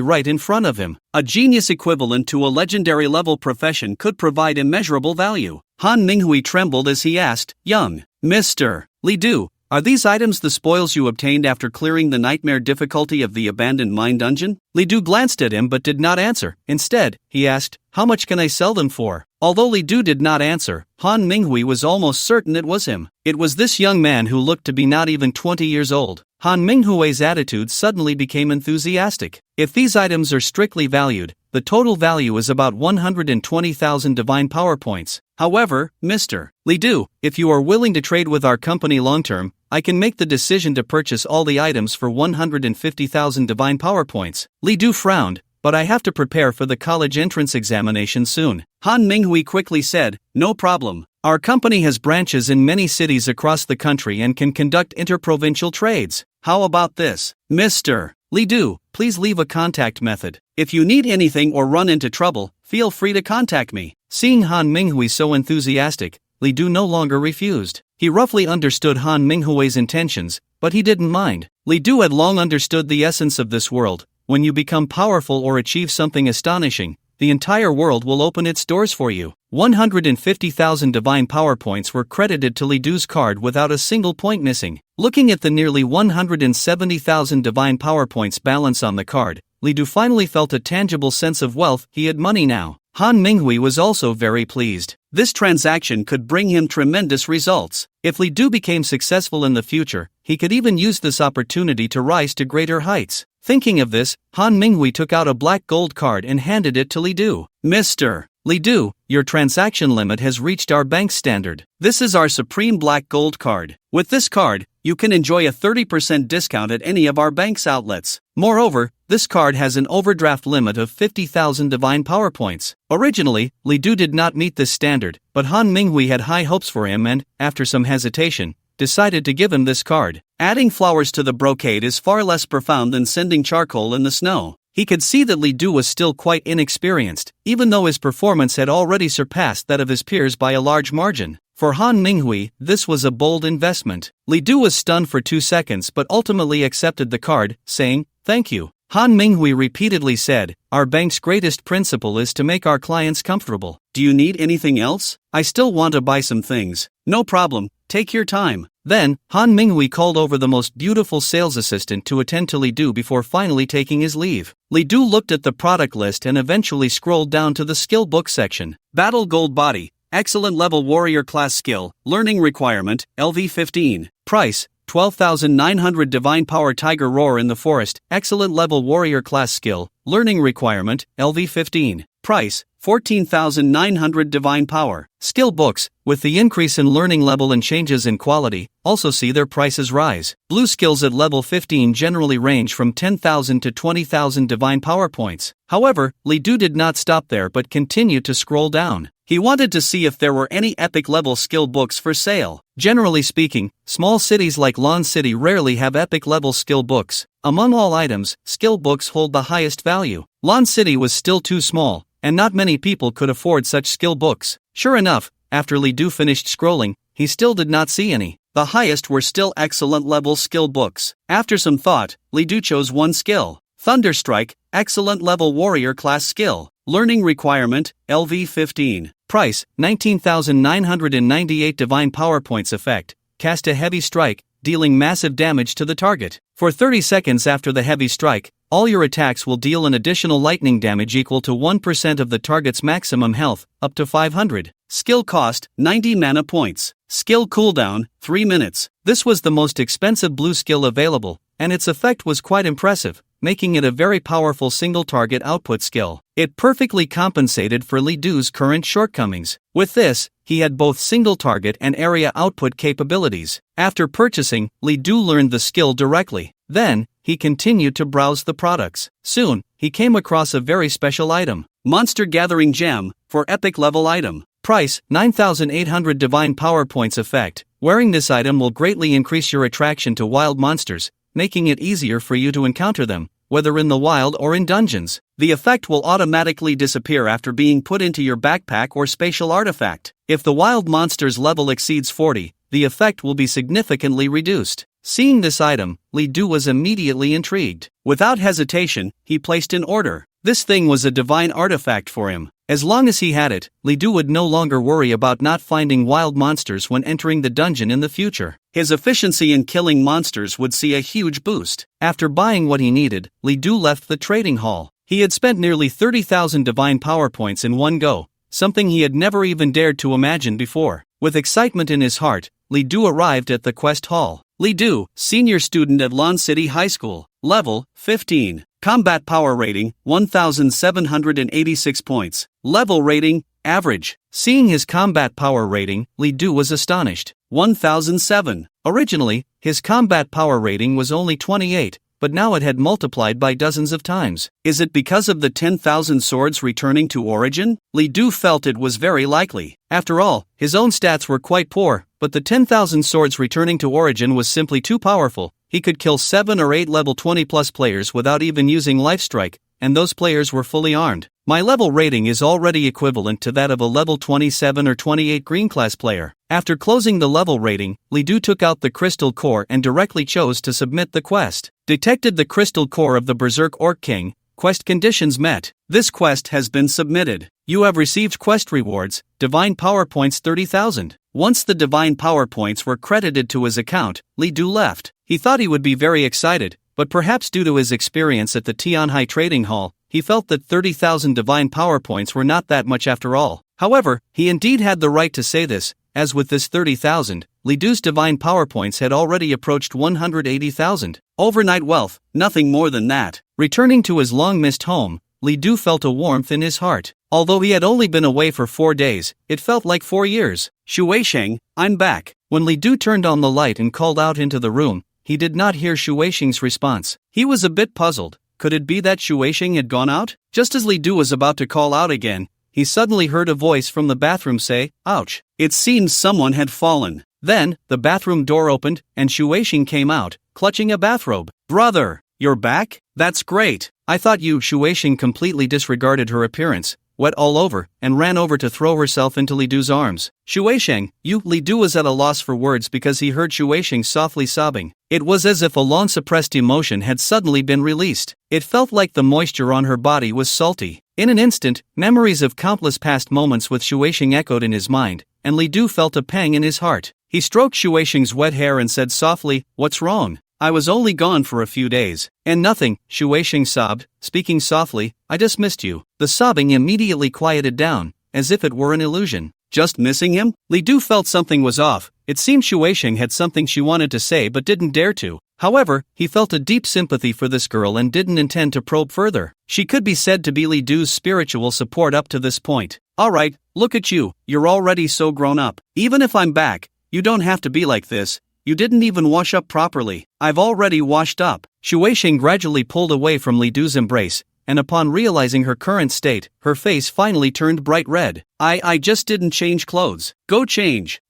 right in front of him. A genius equivalent to a legendary level profession could provide immeasurable value. Han Minghui trembled as he asked, "Young Mr. Li Du, are these items the spoils you obtained after clearing the nightmare difficulty of the abandoned mine dungeon?" Li Du glanced at him but did not answer. Instead, he asked, "How much can I sell them for?" Although Li Du did not answer, Han Minghui was almost certain it was him. It was this young man who looked to be not even 20 years old. Han Minghui's attitude suddenly became enthusiastic. "If these items are strictly valued, the total value is about 120,000 divine power points. However, Mr. Li Du, if you are willing to trade with our company long-term, I can make the decision to purchase all the items for 150,000 divine power points." Li Du frowned, "But I have to prepare for the college entrance examination soon." Han Minghui quickly said, "No problem. Our company has branches in many cities across the country and can conduct interprovincial trades. How about this? Mr. Li Du, please leave a contact method. If you need anything or run into trouble, feel free to contact me." Seeing Han Minghui so enthusiastic, Li Du no longer refused. He roughly understood Han Minghui's intentions, but he didn't mind. Li Du had long understood the essence of this world. When you become powerful or achieve something astonishing, the entire world will open its doors for you. 150,000 divine power points were credited to Li Du's card without a single point missing. Looking at the nearly 170,000 divine power points balance on the card, Li Du finally felt a tangible sense of wealth. He had money now. Han Minghui was also very pleased. This transaction could bring him tremendous results. If Li Du became successful in the future, he could even use this opportunity to rise to greater heights. Thinking of this, Han Minghui took out a black gold card and handed it to Li Du. "Mr. Li Du, your transaction limit has reached our bank standard. This is our supreme black gold card. With this card, you can enjoy a 30% discount at any of our bank's outlets. Moreover, this card has an overdraft limit of 50,000 divine power points." Originally, Li Du did not meet this standard, but Han Minghui had high hopes for him and, after some hesitation, decided to give him this card. Adding flowers to the brocade is far less profound than sending charcoal in the snow. He could see that Li Du was still quite inexperienced, even though his performance had already surpassed that of his peers by a large margin. For Han Minghui, this was a bold investment. Li Du was stunned for 2 seconds but ultimately accepted the card, saying, "Thank you." Han Minghui repeatedly said, "Our bank's greatest principle is to make our clients comfortable. Do you need anything else? I still want to buy some things." "No problem, take your time." Then, Han Minghui called over the most beautiful sales assistant to attend to Li Du before finally taking his leave. Li Du looked at the product list and eventually scrolled down to the skill book section. Battle Gold Body, Excellent Level Warrior Class Skill, Learning Requirement, LV15. Price, 12,900 Divine Power Tiger Roar in the Forest, Excellent Level Warrior Class Skill, Learning Requirement, LV15. Price, 14,900 Divine Power. Skill books, with the increase in learning level and changes in quality, also see their prices rise. Blue skills at level 15 generally range from 10,000 to 20,000 Divine Power points. However, Li Du did not stop there but continued to scroll down. He wanted to see if there were any epic level skill books for sale. Generally speaking, small cities like Lan City rarely have epic level skill books. Among all items, skill books hold the highest value. Lan City was still too small, and not many people could afford such skill books. Sure enough, after Li Du finished scrolling, he still did not see any. The highest were still excellent level skill books. After some thought, Li Du chose one skill. Thunderstrike, Excellent Level Warrior Class Skill. Learning Requirement, LV15. Price, 19,998 Divine Power Points. Effect, cast a heavy strike, dealing massive damage to the target. For 30 seconds after the heavy strike, all your attacks will deal an additional lightning damage equal to 1% of the target's maximum health, up to 500. Skill cost, 90 mana points. Skill cooldown, 3 minutes. This was the most expensive blue skill available, and its effect was quite impressive, making it a very powerful single-target output skill. It perfectly compensated for Li Du's current shortcomings. With this, he had both single-target and area output capabilities. After purchasing, Li Du learned the skill directly. Then, he continued to browse the products. Soon, he came across a very special item. Monster Gathering Gem, for epic level item. Price, 9,800 divine power points effect. Wearing this item will greatly increase your attraction to wild monsters, making it easier for you to encounter them, whether in the wild or in dungeons. The effect will automatically disappear after being put into your backpack or spatial artifact. If the wild monster's level exceeds 40, the effect will be significantly reduced. Seeing this item, Li Du was immediately intrigued. Without hesitation, he placed an order. This thing was a divine artifact for him. As long as he had it, Li Du would no longer worry about not finding wild monsters when entering the dungeon in the future. His efficiency in killing monsters would see a huge boost. After buying what he needed, Li Du left the trading hall. He had spent nearly 30,000 divine power points in one go, something he had never even dared to imagine before. With excitement in his heart, Li Du arrived at the quest hall. Li Du, senior student at Lon City High School, level 15. Combat power rating, 1,786 points. Level rating, average. Seeing his combat power rating, Li Du was astonished. 1,007. Originally, his combat power rating was only 28, but now it had multiplied by dozens of times. Is it because of the 10,000 swords returning to origin? Li Du felt it was very likely. After all, his own stats were quite poor, but the 10,000 swords returning to origin was simply too powerful. He could kill 7 or 8 level 20 plus players without even using life strike, and those players were fully armed. My level rating is already equivalent to that of a level 27 or 28 green class player. After closing the level rating, Li Du took out the crystal core and directly chose to submit the quest. Detected the crystal core of the Berserk Orc King. Quest conditions met. This quest has been submitted. You have received quest rewards, divine power points 30,000. Once the divine power points were credited to his account, Li Du left. He thought he would be very excited, but perhaps due to his experience at the Tianhai Trading Hall, he felt that 30,000 divine power points were not that much after all. However, he indeed had the right to say this, as with this 30,000, Li Du's divine power points had already approached 180,000. Overnight wealth, nothing more than that. Returning to his long-missed home, Li Du felt a warmth in his heart. Although he had only been away for 4 days, it felt like 4 years. Shu Weisheng, I'm back. When Li Du turned on the light and called out into the room, he did not hear Shu Weisheng's response. He was a bit puzzled. Could it be that Shu Weisheng had gone out? Just as Li Du was about to call out again, he suddenly heard a voice from the bathroom say, "Ouch." It seemed someone had fallen. Then, the bathroom door opened, and Shu Weisheng came out, clutching a bathrobe. "Brother, you're back? That's great. I thought you." Shu Weisheng completely disregarded her appearance, wet all over, and ran over to throw herself into Li Du's arms. "Shu Weisheng, you." Li Du was at a loss for words because he heard Shu Weisheng softly sobbing. It was as if a long-suppressed emotion had suddenly been released. It felt like the moisture on her body was salty. In an instant, memories of countless past moments with Shu Weisheng echoed in his mind, and Li Du felt a pang in his heart. He stroked Shu Weisheng's wet hair and said softly, "What's wrong? I was only gone for a few days." "And nothing," Shu Weisheng sobbed, speaking softly, "I just missed you." The sobbing immediately quieted down, as if it were an illusion. Just missing him? Li Du felt something was off. It seemed Shu Weisheng had something she wanted to say but didn't dare to. However, he felt a deep sympathy for this girl and didn't intend to probe further. She could be said to be Li Du's spiritual support up to this point. "Alright, look at you, you're already so grown up. Even if I'm back, you don't have to be like this. You didn't even wash up properly." "I've already washed up." Shu Weisheng gradually pulled away from Li Du's embrace, and upon realizing her current state, her face finally turned bright red. I just didn't change clothes." "Go change."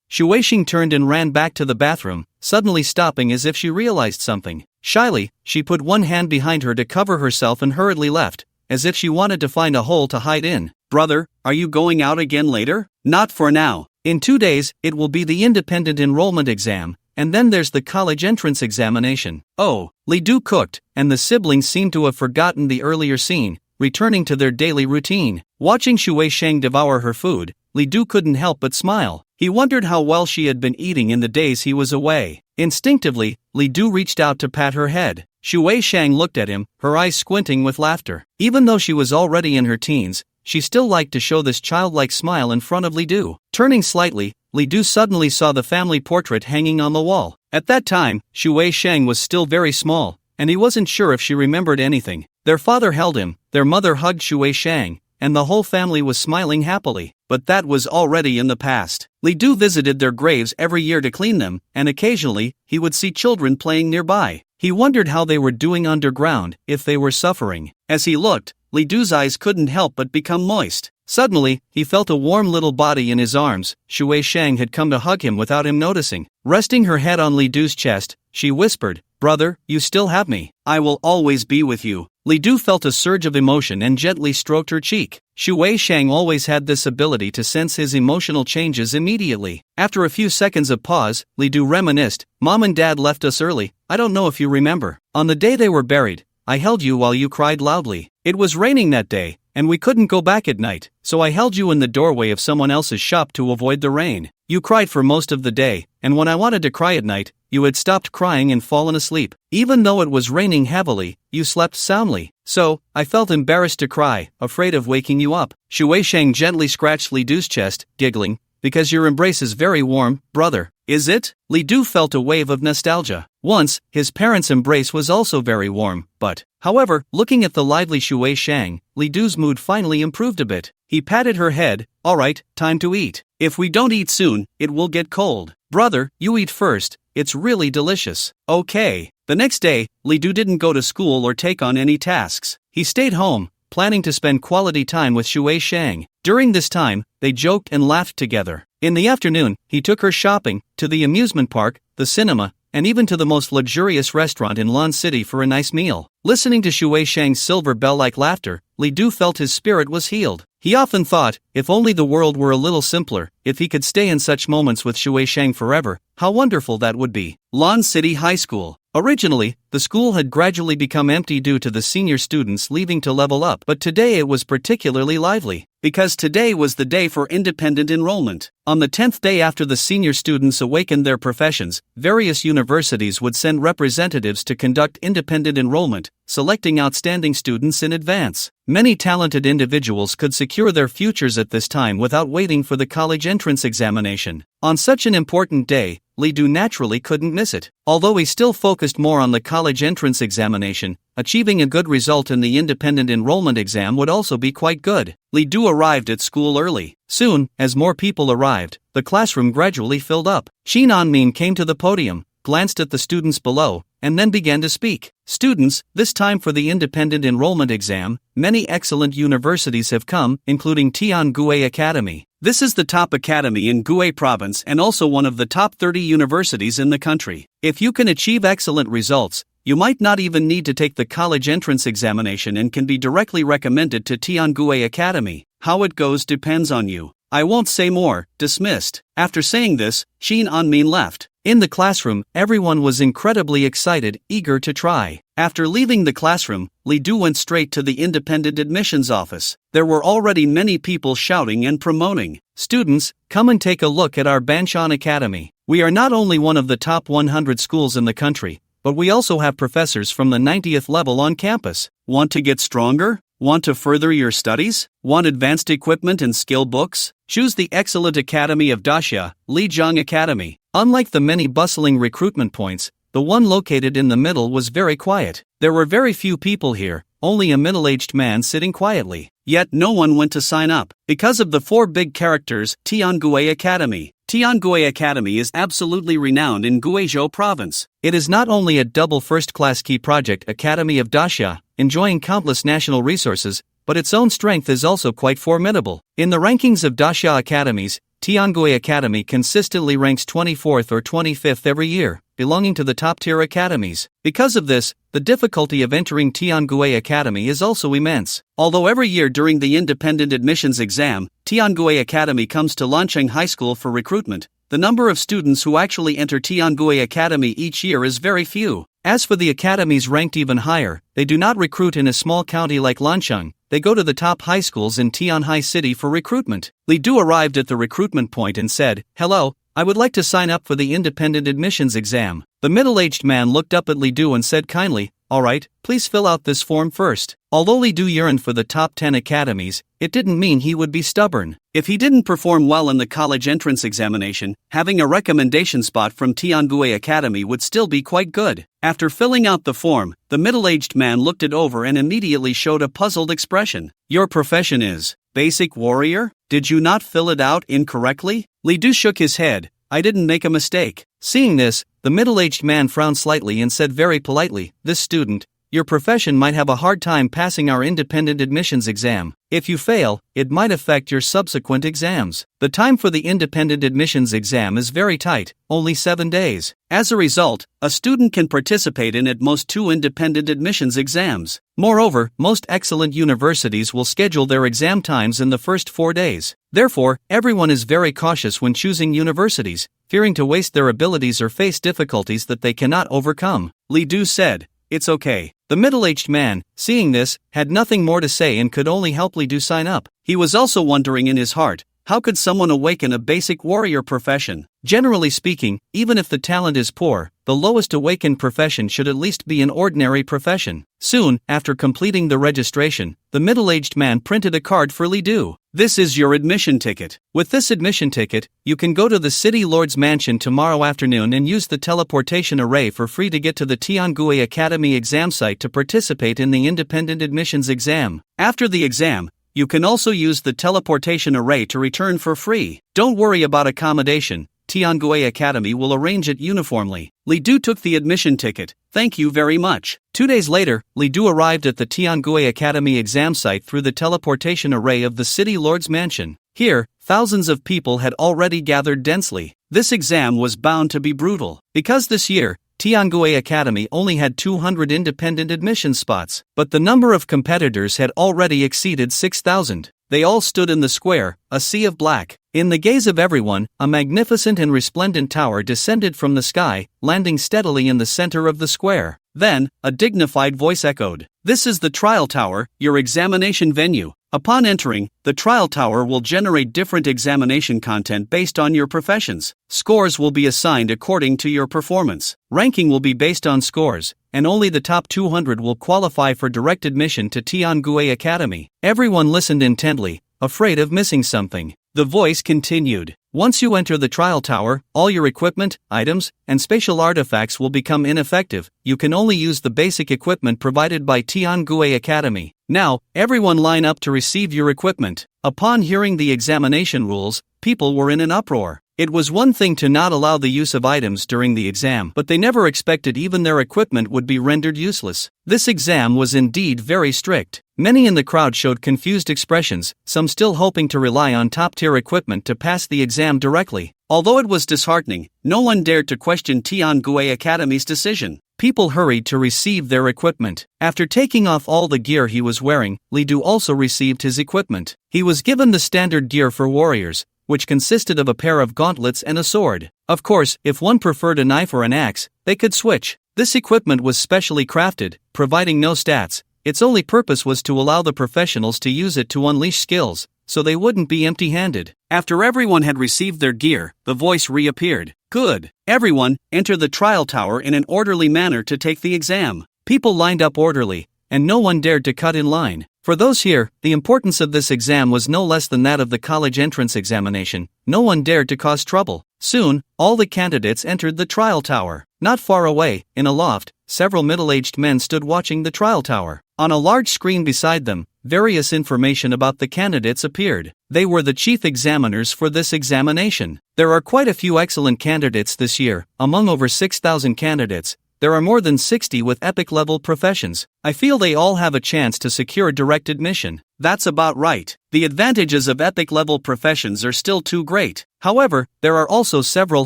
Shu Weisheng turned and ran back to the bathroom, suddenly stopping as if she realized something. Shyly, she put one hand behind her to cover herself and hurriedly left, as if she wanted to find a hole to hide in. "Brother, are you going out again later?" "Not for now. In 2 days, it will be the independent enrollment exam, and then there's the college entrance examination." Oh, Li Du cooked, and the siblings seemed to have forgotten the earlier scene, returning to their daily routine. Watching Shu Weisheng devour her food, Li Du couldn't help but smile. He wondered how well she had been eating in the days he was away. Instinctively, Li Du reached out to pat her head. Shu Weisheng looked at him, her eyes squinting with laughter. Even though she was already in her teens, she still liked to show this childlike smile in front of Li Du. Turning slightly, Li Du suddenly saw the family portrait hanging on the wall. At that time, Shu Weisheng was still very small, and he wasn't sure if she remembered anything. Their father held him, their mother hugged Shu Weisheng, and the whole family was smiling happily. But that was already in the past. Li Du visited their graves every year to clean them, and occasionally, he would see children playing nearby. He wondered how they were doing underground, if they were suffering. As he looked, Li Du's eyes couldn't help but become moist. Suddenly, he felt a warm little body in his arms. Shui Shang had come to hug him without him noticing. Resting her head on Li Du's chest, she whispered, "Brother, you still have me. I will always be with you." Li Du felt a surge of emotion and gently stroked her cheek. Shui Shang always had this ability to sense his emotional changes immediately. After a few seconds of pause, Li Du reminisced, "Mom and Dad left us early. I don't know if you remember. On the day they were buried, I held you while you cried loudly. It was raining that day, and we couldn't go back at night, so I held you in the doorway of someone else's shop to avoid the rain. You cried for most of the day, and when I wanted to cry at night, you had stopped crying and fallen asleep. Even though it was raining heavily, you slept soundly. So, I felt embarrassed to cry, afraid of waking you up." Shui Shang gently scratched Li Du's chest, giggling, "Because your embrace is very warm, brother." "Is it?" Li Du felt a wave of nostalgia. Once, his parents' embrace was also very warm, but, however, looking at the lively Shui Shang, Li Du's mood finally improved a bit. He patted her head, "Alright, time to eat. If we don't eat soon, it will get cold. Brother, you eat first, it's really delicious." "Okay." The next day, Li Du didn't go to school or take on any tasks. He stayed home, planning to spend quality time with Shui Shang. During this time, they joked and laughed together. In the afternoon, he took her shopping, to the amusement park, the cinema, and even to the most luxurious restaurant in Lan City for a nice meal. Listening to Shui Shang's silver bell-like laughter, Li Du felt his spirit was healed. He often thought, if only the world were a little simpler, if he could stay in such moments with Shui Shang forever, how wonderful that would be. Lan City High School. Originally, the school had gradually become empty due to the senior students leaving to level up, but today it was particularly lively. Because today was the day for independent enrollment. On the 10th day after the senior students awakened their professions, various universities would send representatives to conduct independent enrollment, selecting outstanding students in advance. Many talented individuals could secure their futures at this time without waiting for the college entrance examination. On such an important day, Li Du naturally couldn't miss it. Although he still focused more on the college entrance examination, achieving a good result in the independent enrollment exam would also be quite good. Li Du arrived at school early. Soon, as more people arrived, the classroom gradually filled up. Shin Anmin came to the podium, glanced at the students below, and then began to speak. "Students, this time for the independent enrollment exam, many excellent universities have come, including Tiangue Academy. This is the top academy in Gue province and also one of the top 30 universities in the country. If you can achieve excellent results, you might not even need to take the college entrance examination and can be directly recommended to Tiangue Academy. How it goes depends on you. I won't say more." Dismissed. After saying this, Shin Anmin left. In the classroom, everyone was incredibly excited, eager to try. After leaving the classroom, Li Du went straight to the independent admissions office. There were already many people shouting and promoting, "Students, come and take a look at our Banshan Academy. We are not only one of the top 100 schools in the country, but we also have professors from the 90th level on campus. Want to get stronger? Want to further your studies? Want advanced equipment and skill books? Choose the excellent Academy of Daxia, Lijiang Academy." Unlike the many bustling recruitment points, the one located in the middle was very quiet. There were very few people here, only a middle-aged man sitting quietly. Yet no one went to sign up. Because of the four big characters, Tiangue Academy. Tiangue Academy is absolutely renowned in Guizhou province. It is not only a double first-class key project Academy of Daxia, enjoying countless national resources, but its own strength is also quite formidable. In the rankings of Daxia academies, Tiangue Academy consistently ranks 24th or 25th every year, belonging to the top-tier academies. Because of this, the difficulty of entering Tiangue Academy is also immense. Although every year during the independent admissions exam, Tiangue Academy comes to Lancheng High School for recruitment, the number of students who actually enter Tiangue Academy each year is very few. As for the academies ranked even higher, they do not recruit in a small county like Lancheng. They go to the top high schools in Tianhai City for recruitment. Li Du arrived at the recruitment point and said, "Hello, I would like to sign up for the independent admissions exam." The middle-aged man looked up at Li Du and said kindly, Alright, please fill out this form first. Although Li Du yearned for the top 10 academies, it didn't mean he would be stubborn. If he didn't perform well in the college entrance examination, having a recommendation spot from Tianbue Academy would still be quite good. After filling out the form, the middle-aged man looked it over and immediately showed a puzzled expression. Your profession is basic warrior? Did you not fill it out incorrectly? Li Du shook his head. I didn't make a mistake. Seeing this, the middle-aged man frowned slightly and said very politely, this student, your profession might have a hard time passing our independent admissions exam. If you fail, it might affect your subsequent exams. The time for the independent admissions exam is very tight, only 7 days. As a result, a student can participate in at most 2 independent admissions exams. Moreover, most excellent universities will schedule their exam times in the first 4 days. Therefore, everyone is very cautious when choosing universities, fearing to waste their abilities or face difficulties that they cannot overcome. Li Du said, it's okay. The middle-aged man, seeing this, had nothing more to say and could only help Li Du sign up. He was also wondering in his heart, how could someone awaken a basic warrior profession? Generally speaking, even if the talent is poor, the lowest awakened profession should at least be an ordinary profession. Soon, after completing the registration, the middle-aged man printed a card for Li Du. This is your admission ticket. With this admission ticket, you can go to the City Lord's Mansion tomorrow afternoon and use the teleportation array for free to get to the Tianbue Academy exam site to participate in the independent admissions exam. After the exam, you can also use the teleportation array to return for free. Don't worry about accommodation. Tianbue Academy will arrange it uniformly. Li Du took the admission ticket. Thank you very much. 2 days later, Li Du arrived at the Tianbue Academy exam site through the teleportation array of the City Lord's Mansion. Here, thousands of people had already gathered densely. This exam was bound to be brutal. Because this year, Tianbue Academy only had 200 independent admission spots, but the number of competitors had already exceeded 6,000. They all stood in the square, a sea of black. In the gaze of everyone, a magnificent and resplendent tower descended from the sky, landing steadily in the center of the square. Then, a dignified voice echoed, "This is the trial tower, your examination venue. Upon entering, the trial tower will generate different examination content based on your professions. Scores will be assigned according to your performance. Ranking will be based on scores, and only the top 200 will qualify for direct admission to Tianbue Academy." Everyone listened intently, afraid of missing something. The voice continued, "Once you enter the trial tower, all your equipment, items, and spatial artifacts will become ineffective. You can only use the basic equipment provided by Tianbue Academy. Now, everyone line up to receive your equipment." Upon hearing the examination rules, people were in an uproar. It was one thing to not allow the use of items during the exam, but they never expected even their equipment would be rendered useless. This exam was indeed very strict. Many in the crowd showed confused expressions, some still hoping to rely on top-tier equipment to pass the exam directly. Although it was disheartening, no one dared to question Tianbue Academy's decision. People hurried to receive their equipment. After taking off all the gear he was wearing, Li Du also received his equipment. He was given the standard gear for warriors, which consisted of a pair of gauntlets and a sword. Of course, if one preferred a knife or an axe, they could switch. This equipment was specially crafted, providing no stats. Its only purpose was to allow the professionals to use it to unleash skills, so they wouldn't be empty-handed. After everyone had received their gear, the voice reappeared. "Good. Everyone, enter the trial tower in an orderly manner to take the exam." People lined up orderly, and no one dared to cut in line. For those here, the importance of this exam was no less than that of the college entrance examination. No one dared to cause trouble. Soon, all the candidates entered the trial tower. Not far away, in a loft, several middle-aged men stood watching the trial tower. On a large screen beside them, various information about the candidates appeared. They were the chief examiners for this examination. There are quite a few excellent candidates this year. Among over 6,000 candidates, there are more than 60 with epic-level professions. I feel they all have a chance to secure direct admission. That's about right. The advantages of epic-level professions are still too great. However, there are also several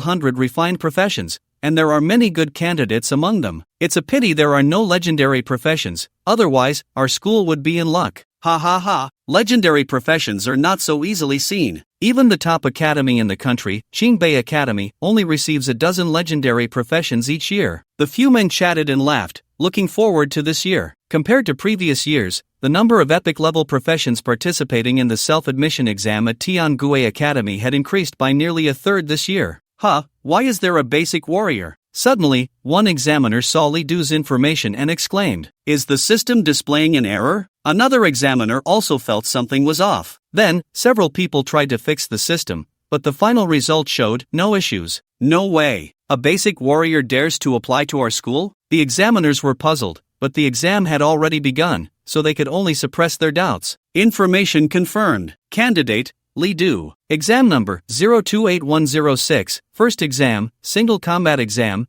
hundred refined professions, and there are many good candidates among them. It's a pity there are no legendary professions, otherwise, our school would be in luck. Ha ha ha, legendary professions are not so easily seen. Even the top academy in the country, Qingbei Academy, only receives a dozen legendary professions each year. The few men chatted and laughed, looking forward to this year. Compared to previous years, the number of epic-level professions participating in the self-admission exam at Tianbue Academy had increased by nearly a third this year. Why is there a basic warrior? Suddenly, one examiner saw Li Du's information and exclaimed, "Is the system displaying an error?" Another examiner also felt something was off. Then, several people tried to fix the system, but the final result showed no issues. "No way! A basic warrior dares to apply to our school?" The examiners were puzzled, but the exam had already begun, so they could only suppress their doubts. Information confirmed. Candidate, Li Du. Exam number 028106, first exam, single combat exam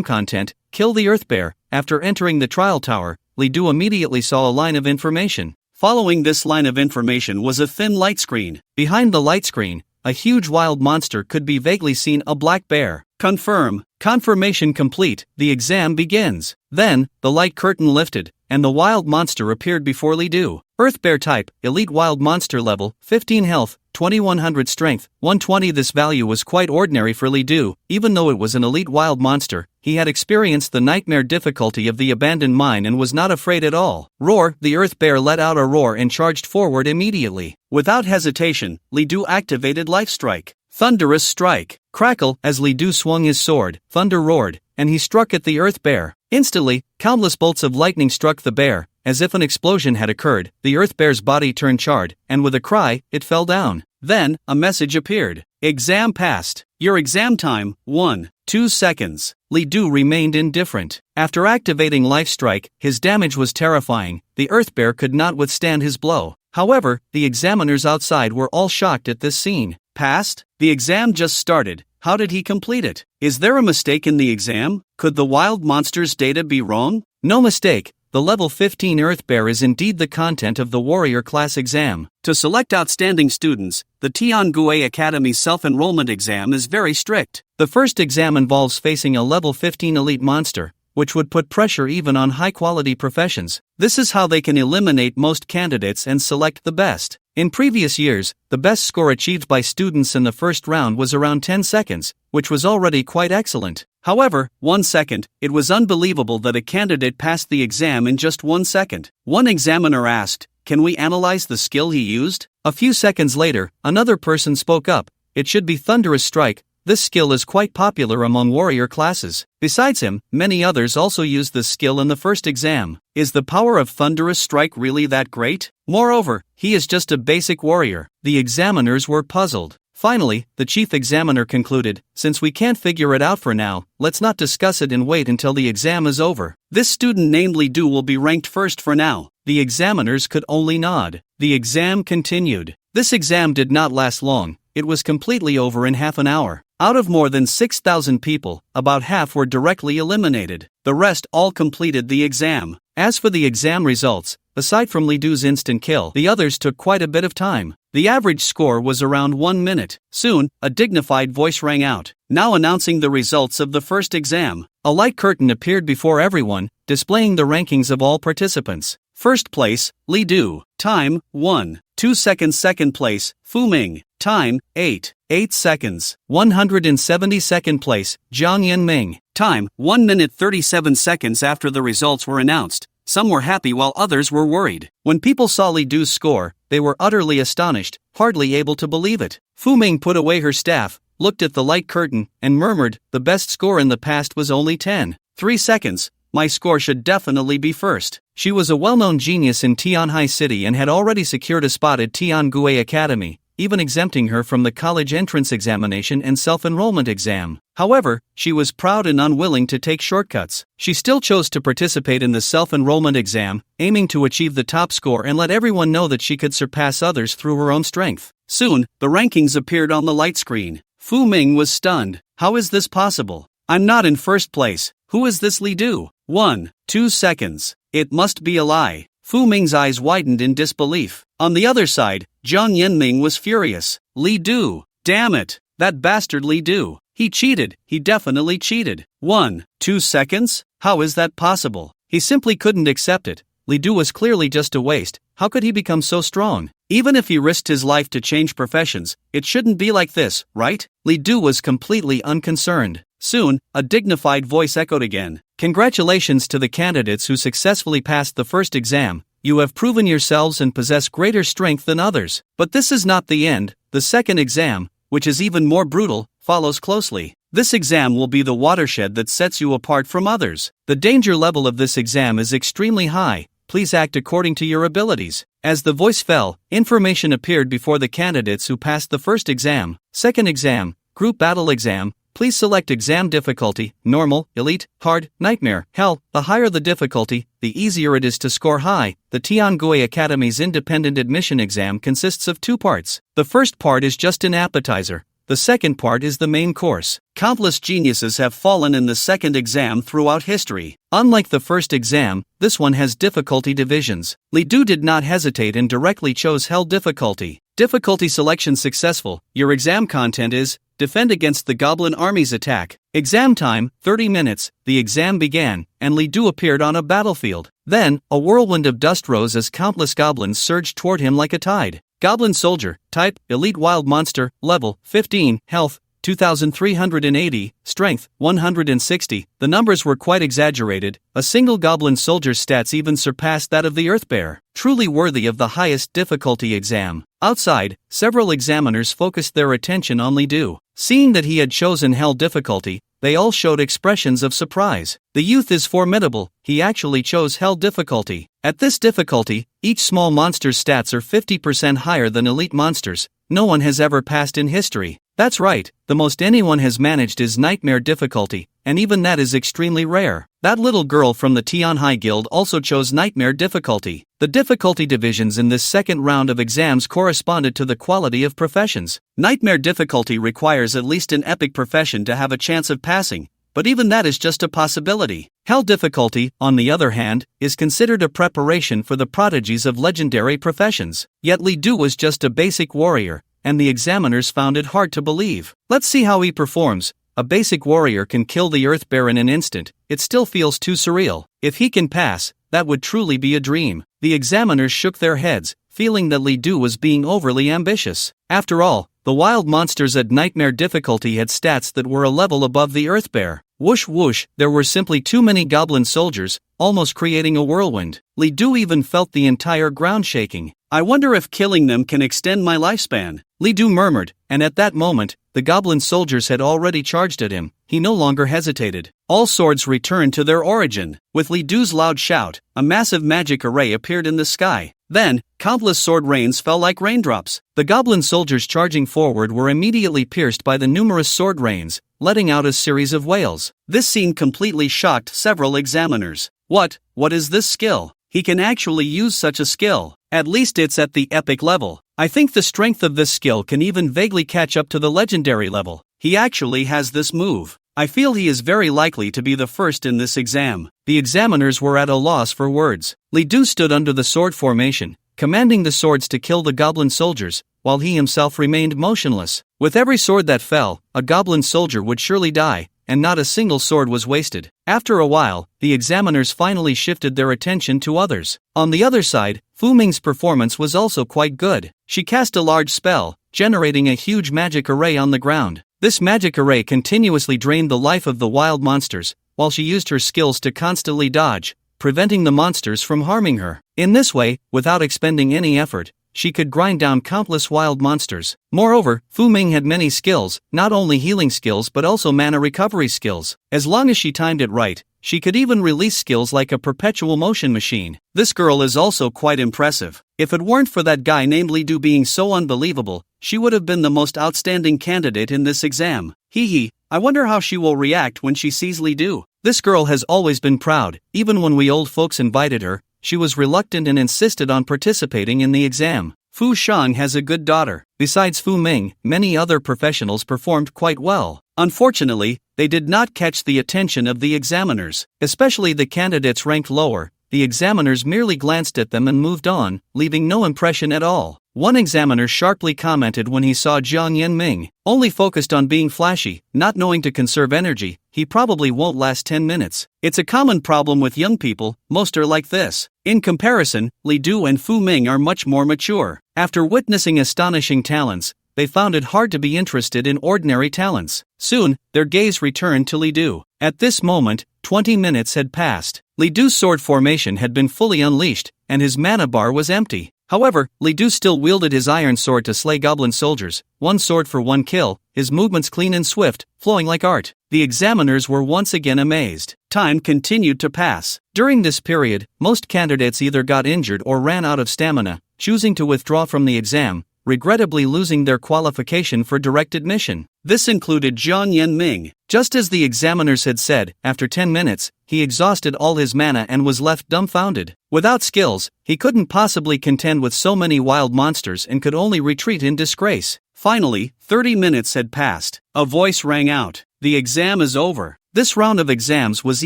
content, kill the Earth Bear. After entering the trial tower, Li Du immediately saw a line of information. Following this line of information was a thin light screen. Behind the light screen, a huge wild monster could be vaguely seen, a black bear. Confirm. Confirmation complete. The exam begins. Then, the light curtain lifted, and the wild monster appeared before Li Du. Earth Bear type, elite wild monster level, 15 health, 2100 strength, 120. This value was quite ordinary for Li Du. Even though it was an elite wild monster, he had experienced the nightmare difficulty of the abandoned mine and was not afraid at all. Roar. The Earth Bear let out a roar and charged forward immediately. Without hesitation, Li Du activated Life Strike. Thunderous Strike. Crackle. As Li Du swung his sword, thunder roared, and he struck at the Earth Bear. Instantly, countless bolts of lightning struck the bear. As if an explosion had occurred, the Earth Bear's body turned charred, and with a cry, it fell down. Then, a message appeared. Exam passed. Your exam time, 1-2 seconds. Li Du remained indifferent. After activating Life Strike, his damage was terrifying. The Earth Bear could not withstand his blow. However, the examiners outside were all shocked at this scene. Passed? The exam just started. How did he complete it? Is there a mistake in the exam? Could the wild monster's data be wrong? No mistake. The level 15 Earth Bear is indeed the content of the warrior class exam. To select outstanding students, the Tiangue Academy self-enrollment exam is very strict. The first exam involves facing a level 15 elite monster, which would put pressure even on high-quality professions. This is how they can eliminate most candidates and select the best. In previous years, the best score achieved by students in the first round was around 10 seconds, which was already quite excellent. However, 1 second, it was unbelievable that a candidate passed the exam in just 1 second. One examiner asked, "Can we analyze the skill he used?" A few seconds later, another person spoke up. "It should be Thunderous Strike. This skill is quite popular among warrior classes." Besides him, many others also used this skill in the first exam. Is the power of Thunderous Strike really that great? Moreover, he is just a basic warrior. The examiners were puzzled. Finally, the chief examiner concluded, "Since we can't figure it out for now, let's not discuss it and wait until the exam is over. This student named Li Du will be ranked first for now." The examiners could only nod. The exam continued. This exam did not last long. It was completely over in half an hour. Out of more than 6,000 people, about half were directly eliminated. The rest all completed the exam. As for the exam results, aside from Li Du's instant kill, the others took quite a bit of time. The average score was around 1 minute. Soon, a dignified voice rang out, now announcing the results of the first exam. A light curtain appeared before everyone, displaying the rankings of all participants. First place, Li Du. Time, 1.2 seconds. Second place, Fu Ming. Time, 8 seconds. 172nd place, Jiang Yanming. Time, 1 minute 37 seconds. After the results were announced, some were happy while others were worried. When people saw Li Du's score, they were utterly astonished, hardly able to believe it. Fu Ming put away her staff, looked at the light curtain, and murmured, "The best score in the past was only 10.3 seconds. My score should definitely be first." She was a well-known genius in Tianhai City and had already secured a spot at Tiangue Academy, even exempting her from the college entrance examination and self-enrollment exam. However, she was proud and unwilling to take shortcuts. She still chose to participate in the self-enrollment exam, aiming to achieve the top score and let everyone know that she could surpass others through her own strength. Soon, the rankings appeared on the light screen. Fu Ming was stunned. How is this possible? I'm not in first place. Who is this Li Du? 1.2 seconds. It must be a lie. Fu Ming's eyes widened in disbelief. On the other side, Jiang Yanming was furious. Li Du. Damn it. That bastard Li Du. He cheated. He definitely cheated. 1.2 seconds? How is that possible? He simply couldn't accept it. Li Du was clearly just a waste. How could he become so strong? Even if he risked his life to change professions, it shouldn't be like this, right? Li Du was completely unconcerned. Soon, a dignified voice echoed again. Congratulations to the candidates who successfully passed the first exam. You have proven yourselves and possess greater strength than others. But this is not the end. The second exam, which is even more brutal, follows closely. This exam will be the watershed that sets you apart from others. The danger level of this exam is extremely high. Please act according to your abilities. As the voice fell, information appeared before the candidates who passed the first exam. Second exam, group battle exam. Please select exam difficulty, normal, elite, hard, nightmare, hell. The higher the difficulty, the easier it is to score high. The Tiangui Academy's independent admission exam consists of 2 parts. The first part is just an appetizer. The second part is the main course. Countless geniuses have fallen in the second exam throughout history. Unlike the first exam, this one has difficulty divisions. Li Du did not hesitate and directly chose Hell difficulty. Difficulty selection successful. Your exam content is defend against the Goblin Army's attack. Exam time, 30 minutes. The exam began, and Li Du appeared on a battlefield. Then, a whirlwind of dust rose as countless goblins surged toward him like a tide. Goblin Soldier, Type, Elite Wild Monster, Level, 15, Health, 2,380, Strength, 160. The numbers were quite exaggerated. A single Goblin Soldier's stats even surpassed that of the Earth Bear. Truly worthy of the highest difficulty exam. Outside, several examiners focused their attention on Li Du. Seeing that he had chosen Hell difficulty, they all showed expressions of surprise. The youth is formidable, he actually chose Hell difficulty. At this difficulty, each small monster's stats are 50% higher than elite monsters. No one has ever passed in history. That's right, the most anyone has managed is Nightmare difficulty, and even that is extremely rare. That little girl from the Tianhai Guild also chose Nightmare difficulty. The difficulty divisions in this second round of exams corresponded to the quality of professions. Nightmare difficulty requires at least an epic profession to have a chance of passing, but even that is just a possibility. Hell difficulty, on the other hand, is considered a preparation for the prodigies of legendary professions. Yet Li Du was just a basic warrior, and the examiners found it hard to believe. Let's see how he performs. A basic warrior can kill the Earth Bear in an instant. It still feels too surreal. If he can pass, that would truly be a dream. The examiners shook their heads, feeling that Li Du was being overly ambitious. After all, the wild monsters at Nightmare difficulty had stats that were a level above the Earth Bear. Whoosh whoosh, there were simply too many goblin soldiers, almost creating a whirlwind. Li Du even felt the entire ground shaking. I wonder if killing them can extend my lifespan, Li Du murmured, and at that moment, the goblin soldiers had already charged at him. He no longer hesitated. All swords returned to their origin. With Li Du's loud shout, a massive magic array appeared in the sky. Then, countless sword rains fell like raindrops. The goblin soldiers charging forward were immediately pierced by the numerous sword rains, letting out a series of wails. This scene completely shocked several examiners. What is this skill? He can actually use such a skill. At least it's at the epic level. I think the strength of this skill can even vaguely catch up to the legendary level. He actually has this move. I feel he is very likely to be the first in this exam. The examiners were at a loss for words. Li Du stood under the sword formation, commanding the swords to kill the goblin soldiers, while he himself remained motionless. With every sword that fell, a goblin soldier would surely die, and not a single sword was wasted. After a while, the examiners finally shifted their attention to others. On the other side, Fu Ming's performance was also quite good. She cast a large spell, generating a huge magic array on the ground. This magic array continuously drained the life of the wild monsters, while she used her skills to constantly dodge, preventing the monsters from harming her. In this way, without expending any effort, she could grind down countless wild monsters. Moreover, Fu Ming had many skills, not only healing skills but also mana recovery skills. As long as she timed it right, she could even release skills like a perpetual motion machine. This girl is also quite impressive. If it weren't for that guy named Li Du being so unbelievable, she would have been the most outstanding candidate in this exam. Hee, I wonder how she will react when she sees Li Du. This girl has always been proud. Even when we old folks invited her, she was reluctant and insisted on participating in the exam. Fu Shang has a good daughter. Besides Fu Ming, many other professionals performed quite well. Unfortunately, they did not catch the attention of the examiners, especially the candidates ranked lower. The examiners merely glanced at them and moved on, leaving no impression at all. One examiner sharply commented when he saw Jiang Yanming, only focused on being flashy, not knowing to conserve energy. He probably won't last 10 minutes. It's a common problem with young people, most are like this. In comparison, Li Du and Fu Ming are much more mature. After witnessing astonishing talents, they found it hard to be interested in ordinary talents. Soon, their gaze returned to Li Du. At this moment, 20 minutes had passed. Li Du's sword formation had been fully unleashed, and his mana bar was empty. However, Li Du still wielded his iron sword to slay goblin soldiers, one sword for one kill, his movements clean and swift, flowing like art. The examiners were once again amazed. Time continued to pass. During this period, most candidates either got injured or ran out of stamina, choosing to withdraw from the exam, regrettably losing their qualification for direct admission. This included Jiang Yanming. Just as the examiners had said, after 10 minutes, he exhausted all his mana and was left dumbfounded. Without skills, he couldn't possibly contend with so many wild monsters and could only retreat in disgrace. Finally, 30 minutes had passed. A voice rang out. The exam is over. This round of exams was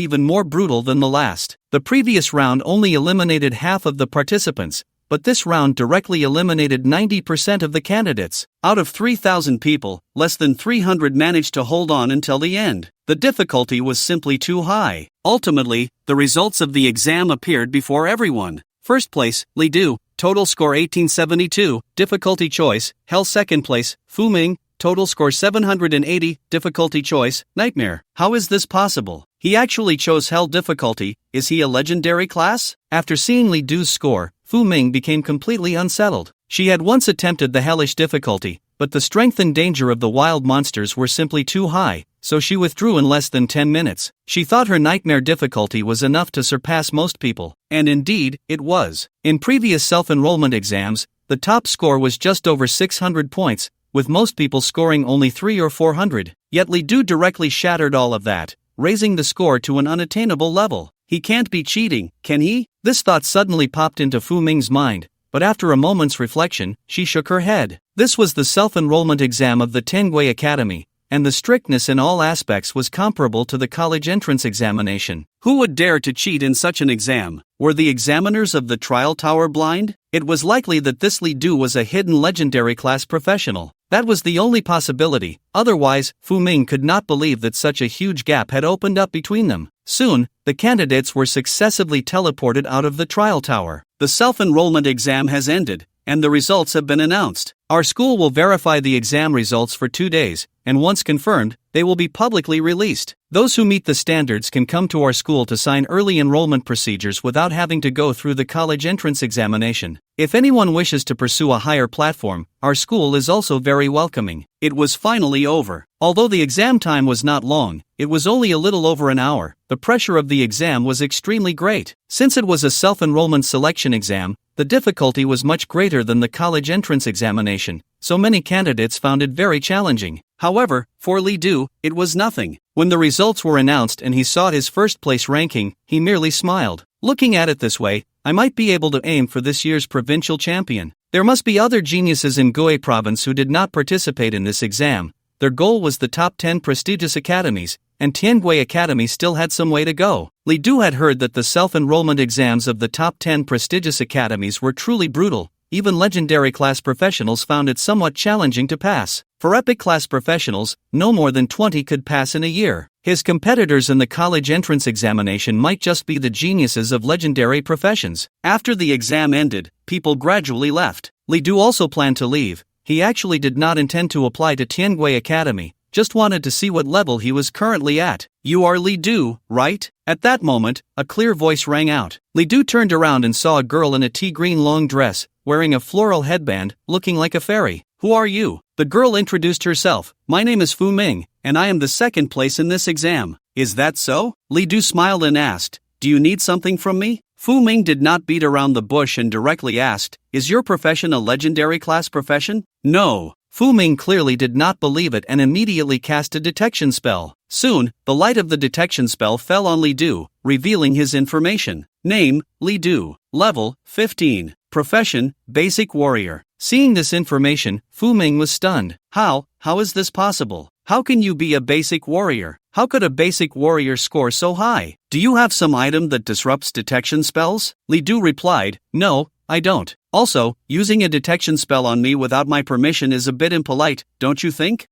even more brutal than the last. The previous round only eliminated half of the participants, but this round directly eliminated 90% of the candidates. Out of 3,000 people, less than 300 managed to hold on until the end. The difficulty was simply too high. Ultimately, the results of the exam appeared before everyone. First place, Li Du, total score 1872, difficulty choice. Hell. Second place, Fu Ming, total score 780, difficulty choice, nightmare. How is this possible? He actually chose hell difficulty. Is he a legendary class? After seeing Li Du's score, Fu Ming became completely unsettled. She had once attempted the hellish difficulty, but the strength and danger of the wild monsters were simply too high, so she withdrew in less than 10 minutes. She thought her nightmare difficulty was enough to surpass most people, and indeed, it was. In previous self-enrollment exams, the top score was just over 600 points, with most people scoring only 300 or 400. Yet Li Du directly shattered all of that, raising the score to an unattainable level. He can't be cheating, can he? This thought suddenly popped into Fu Ming's mind, but after a moment's reflection, she shook her head. This was the self-enrollment exam of the Tengui Academy, and the strictness in all aspects was comparable to the college entrance examination. Who would dare to cheat in such an exam? Were the examiners of the trial tower blind? It was likely that this Li Du was a hidden legendary class professional. That was the only possibility, otherwise, Fu Ming could not believe that such a huge gap had opened up between them. Soon, the candidates were successively teleported out of the trial tower. The self-enrollment exam has ended, and the results have been announced. Our school will verify the exam results for 2 days, and once confirmed, they will be publicly released. Those who meet the standards can come to our school to sign early enrollment procedures without having to go through the college entrance examination. If anyone wishes to pursue a higher platform, our school is also very welcoming. It was finally over. Although the exam time was not long, it was only a little over an hour. The pressure of the exam was extremely great. Since it was a self-enrollment selection exam, the difficulty was much greater than the college entrance examination, so many candidates found it very challenging. However, for Li Du, it was nothing. When the results were announced and he saw his first place ranking, he merely smiled. Looking at it this way, I might be able to aim for this year's provincial champion. There must be other geniuses in Gui province who did not participate in this exam. Their goal was the top 10 prestigious academies, and Tiangui Academy still had some way to go. Li Du had heard that the self-enrollment exams of the top 10 prestigious academies were truly brutal. Even legendary class professionals found it somewhat challenging to pass. For epic class professionals, no more than 20 could pass in a year. His competitors in the college entrance examination might just be the geniuses of legendary professions. After the exam ended, people gradually left. Li Du also planned to leave. He actually did not intend to apply to Tiangui Academy, just wanted to see what level he was currently at. You are Li Du, right? At that moment, a clear voice rang out. Li Du turned around and saw a girl in a tea-green long dress, wearing a floral headband, looking like a fairy. Who are you? The girl introduced herself. My name is Fu Ming, and I am the second place in this exam. Is that so? Li Du smiled and asked, do you need something from me? Fu Ming did not beat around the bush and directly asked, is your profession a legendary class profession? No. Fu Ming clearly did not believe it and immediately cast a detection spell. Soon, the light of the detection spell fell on Li Du, revealing his information. Name, Li Du. Level, 15. Profession, Basic Warrior. Seeing this information, Fu Ming was stunned. How is this possible? How can you be a basic warrior? How could a basic warrior score so high? Do you have some item that disrupts detection spells? Li Du replied, no, I don't. Also, using a detection spell on me without my permission is a bit impolite, don't you think?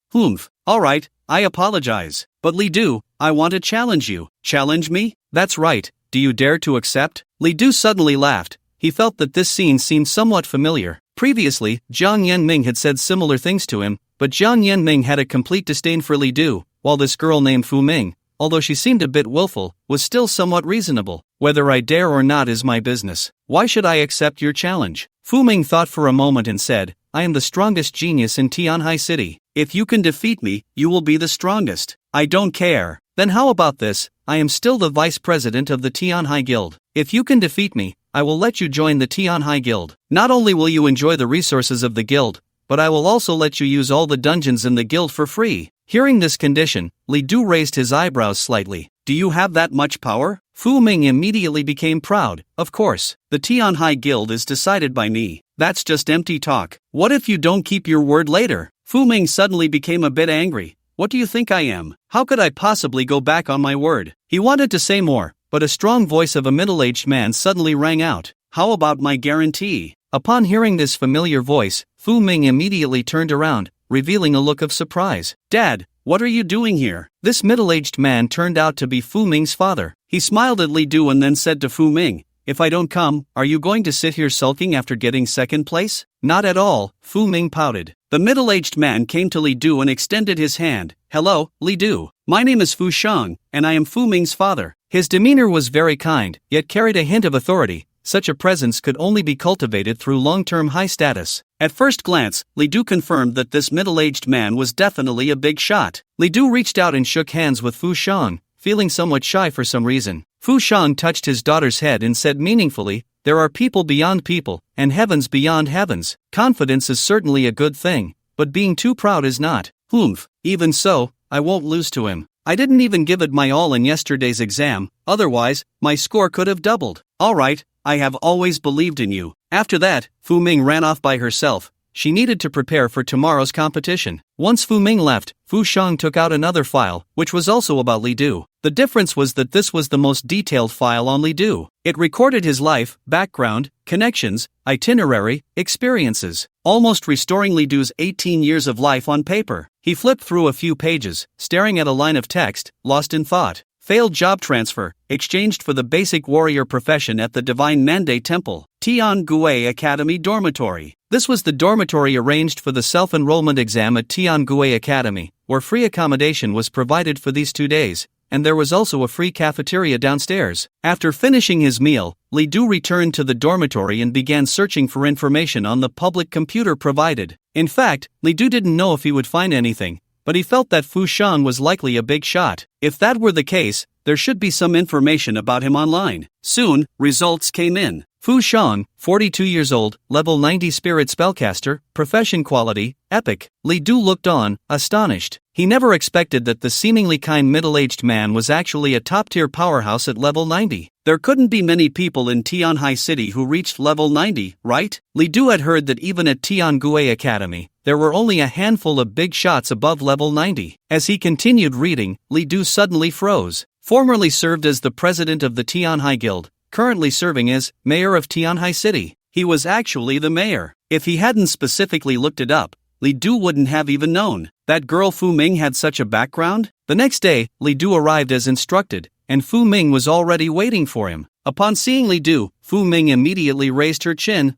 Alright, I apologize. But Li Du, I want to challenge you. Challenge me? That's right, do you dare to accept? Li Du suddenly laughed. He felt that this scene seemed somewhat familiar. Previously, Jiang Yanming had said similar things to him, but Jiang Yanming had a complete disdain for Li Du, while this girl named Fu Ming, although she seemed a bit willful, was still somewhat reasonable. Whether I dare or not is my business. Why should I accept your challenge? Fu Ming thought for a moment and said, I am the strongest genius in Tianhai City. If you can defeat me, you will be the strongest. I don't care. Then how about this? I am still the vice president of the Tianhai Guild. If you can defeat me, I will let you join the Tianhai Guild. Not only will you enjoy the resources of the guild, but I will also let you use all the dungeons in the guild for free. Hearing this condition, Li Du raised his eyebrows slightly. Do you have that much power? Fu Ming immediately became proud. Of course, the Tianhai Guild is decided by me. That's just empty talk. What if you don't keep your word later? Fu Ming suddenly became a bit angry. What do you think I am? How could I possibly go back on my word? He wanted to say more, but a strong voice of a middle-aged man suddenly rang out. How about my guarantee? Upon hearing this familiar voice, Fu Ming immediately turned around, revealing a look of surprise. Dad, what are you doing here? This middle-aged man turned out to be Fu Ming's father. He smiled at Li Du and then said to Fu Ming, if I don't come, are you going to sit here sulking after getting second place? Not at all, Fu Ming pouted. The middle-aged man came to Li Du and extended his hand. Hello, Li Du. My name is Fu Shang, and I am Fu Ming's father. His demeanor was very kind, yet carried a hint of authority. Such a presence could only be cultivated through long-term high status. At first glance, Li Du confirmed that this middle-aged man was definitely a big shot. Li Du reached out and shook hands with Fu Shang, feeling somewhat shy for some reason. Fu Shang touched his daughter's head and said meaningfully, there are people beyond people, and heavens beyond heavens. Confidence is certainly a good thing, but being too proud is not. Even so, I won't lose to him. I didn't even give it my all in yesterday's exam, otherwise, my score could have doubled. Alright, I have always believed in you. After that, Fu Ming ran off by herself. She needed to prepare for tomorrow's competition. Once Fu Ming left, Fu Shang took out another file, which was also about Li Du. The difference was that this was the most detailed file on Li Du. It recorded his life, background, connections, itinerary, experiences, almost restoring Li Du's 18 years of life on paper. He flipped through a few pages, staring at a line of text, lost in thought. Failed job transfer, exchanged for the basic warrior profession at the Divine Mandate Temple. Tian Gui Academy Dormitory. This was the dormitory arranged for the self-enrollment exam at Tian Gui Academy, where free accommodation was provided for these 2 days, and there was also a free cafeteria downstairs. After finishing his meal, Li Du returned to the dormitory and began searching for information on the public computer provided. In fact, Li Du didn't know if he would find anything, but he felt that Fu Shang was likely a big shot. If that were the case, there should be some information about him online. Soon, results came in. Fu Shang, 42 years old, level 90 spirit spellcaster, profession quality, epic. Li Du looked on, astonished. He never expected that the seemingly kind middle-aged man was actually a top-tier powerhouse at level 90. There couldn't be many people in Tianhai City who reached level 90, right? Li Du had heard that even at Tian Gui Academy, there were only a handful of big shots above level 90. As he continued reading, Li Du suddenly froze. Formerly served as the president of the Tianhai Guild, currently serving as mayor of Tianhai City. He was actually the mayor. If he hadn't specifically looked it up, Li Du wouldn't have even known. That girl Fu Ming had such a background? The next day, Li Du arrived as instructed, and Fu Ming was already waiting for him. Upon seeing Li Du, Fu Ming immediately raised her chin.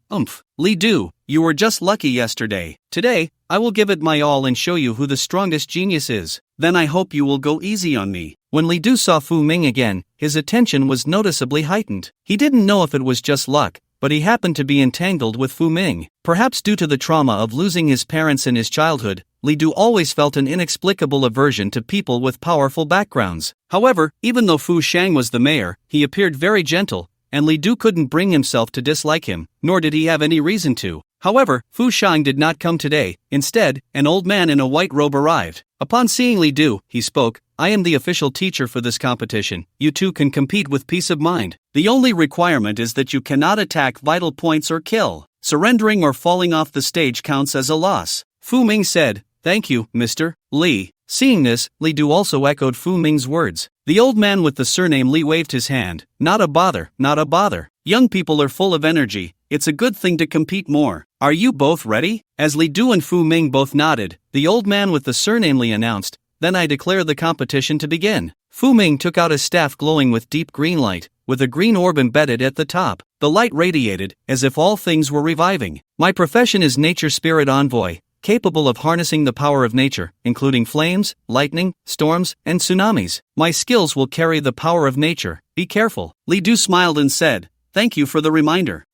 Li Du, you were just lucky yesterday. Today, I will give it my all and show you who the strongest genius is. Then I hope you will go easy on me. When Li Du saw Fu Ming again, his attention was noticeably heightened. He didn't know if it was just luck, but he happened to be entangled with Fu Ming. Perhaps due to the trauma of losing his parents in his childhood, Li Du always felt an inexplicable aversion to people with powerful backgrounds. However, even though Fu Shang was the mayor, he appeared very gentle, and Li Du couldn't bring himself to dislike him, nor did he have any reason to. However, Fu Shang did not come today. Instead, an old man in a white robe arrived. Upon seeing Li Du, he spoke, I am the official teacher for this competition. You two can compete with peace of mind. The only requirement is that you cannot attack vital points or kill. Surrendering or falling off the stage counts as a loss. Fu Ming said, Thank you, Mr. Li. Seeing this, Li Du also echoed Fu Ming's words. The old man with the surname Li waved his hand. Not a bother, not a bother. Young people are full of energy. It's a good thing to compete more. Are you both ready? As Li Du and Fu Ming both nodded, the old man with the surname Li announced, Then I declare the competition to begin. Fu Ming took out a staff glowing with deep green light, with a green orb embedded at the top. The light radiated, as if all things were reviving. My profession is Nature Spirit Envoy, capable of harnessing the power of nature, including flames, lightning, storms, and tsunamis. My skills will carry the power of nature. Be careful. Li Du smiled and said, Thank you for the reminder.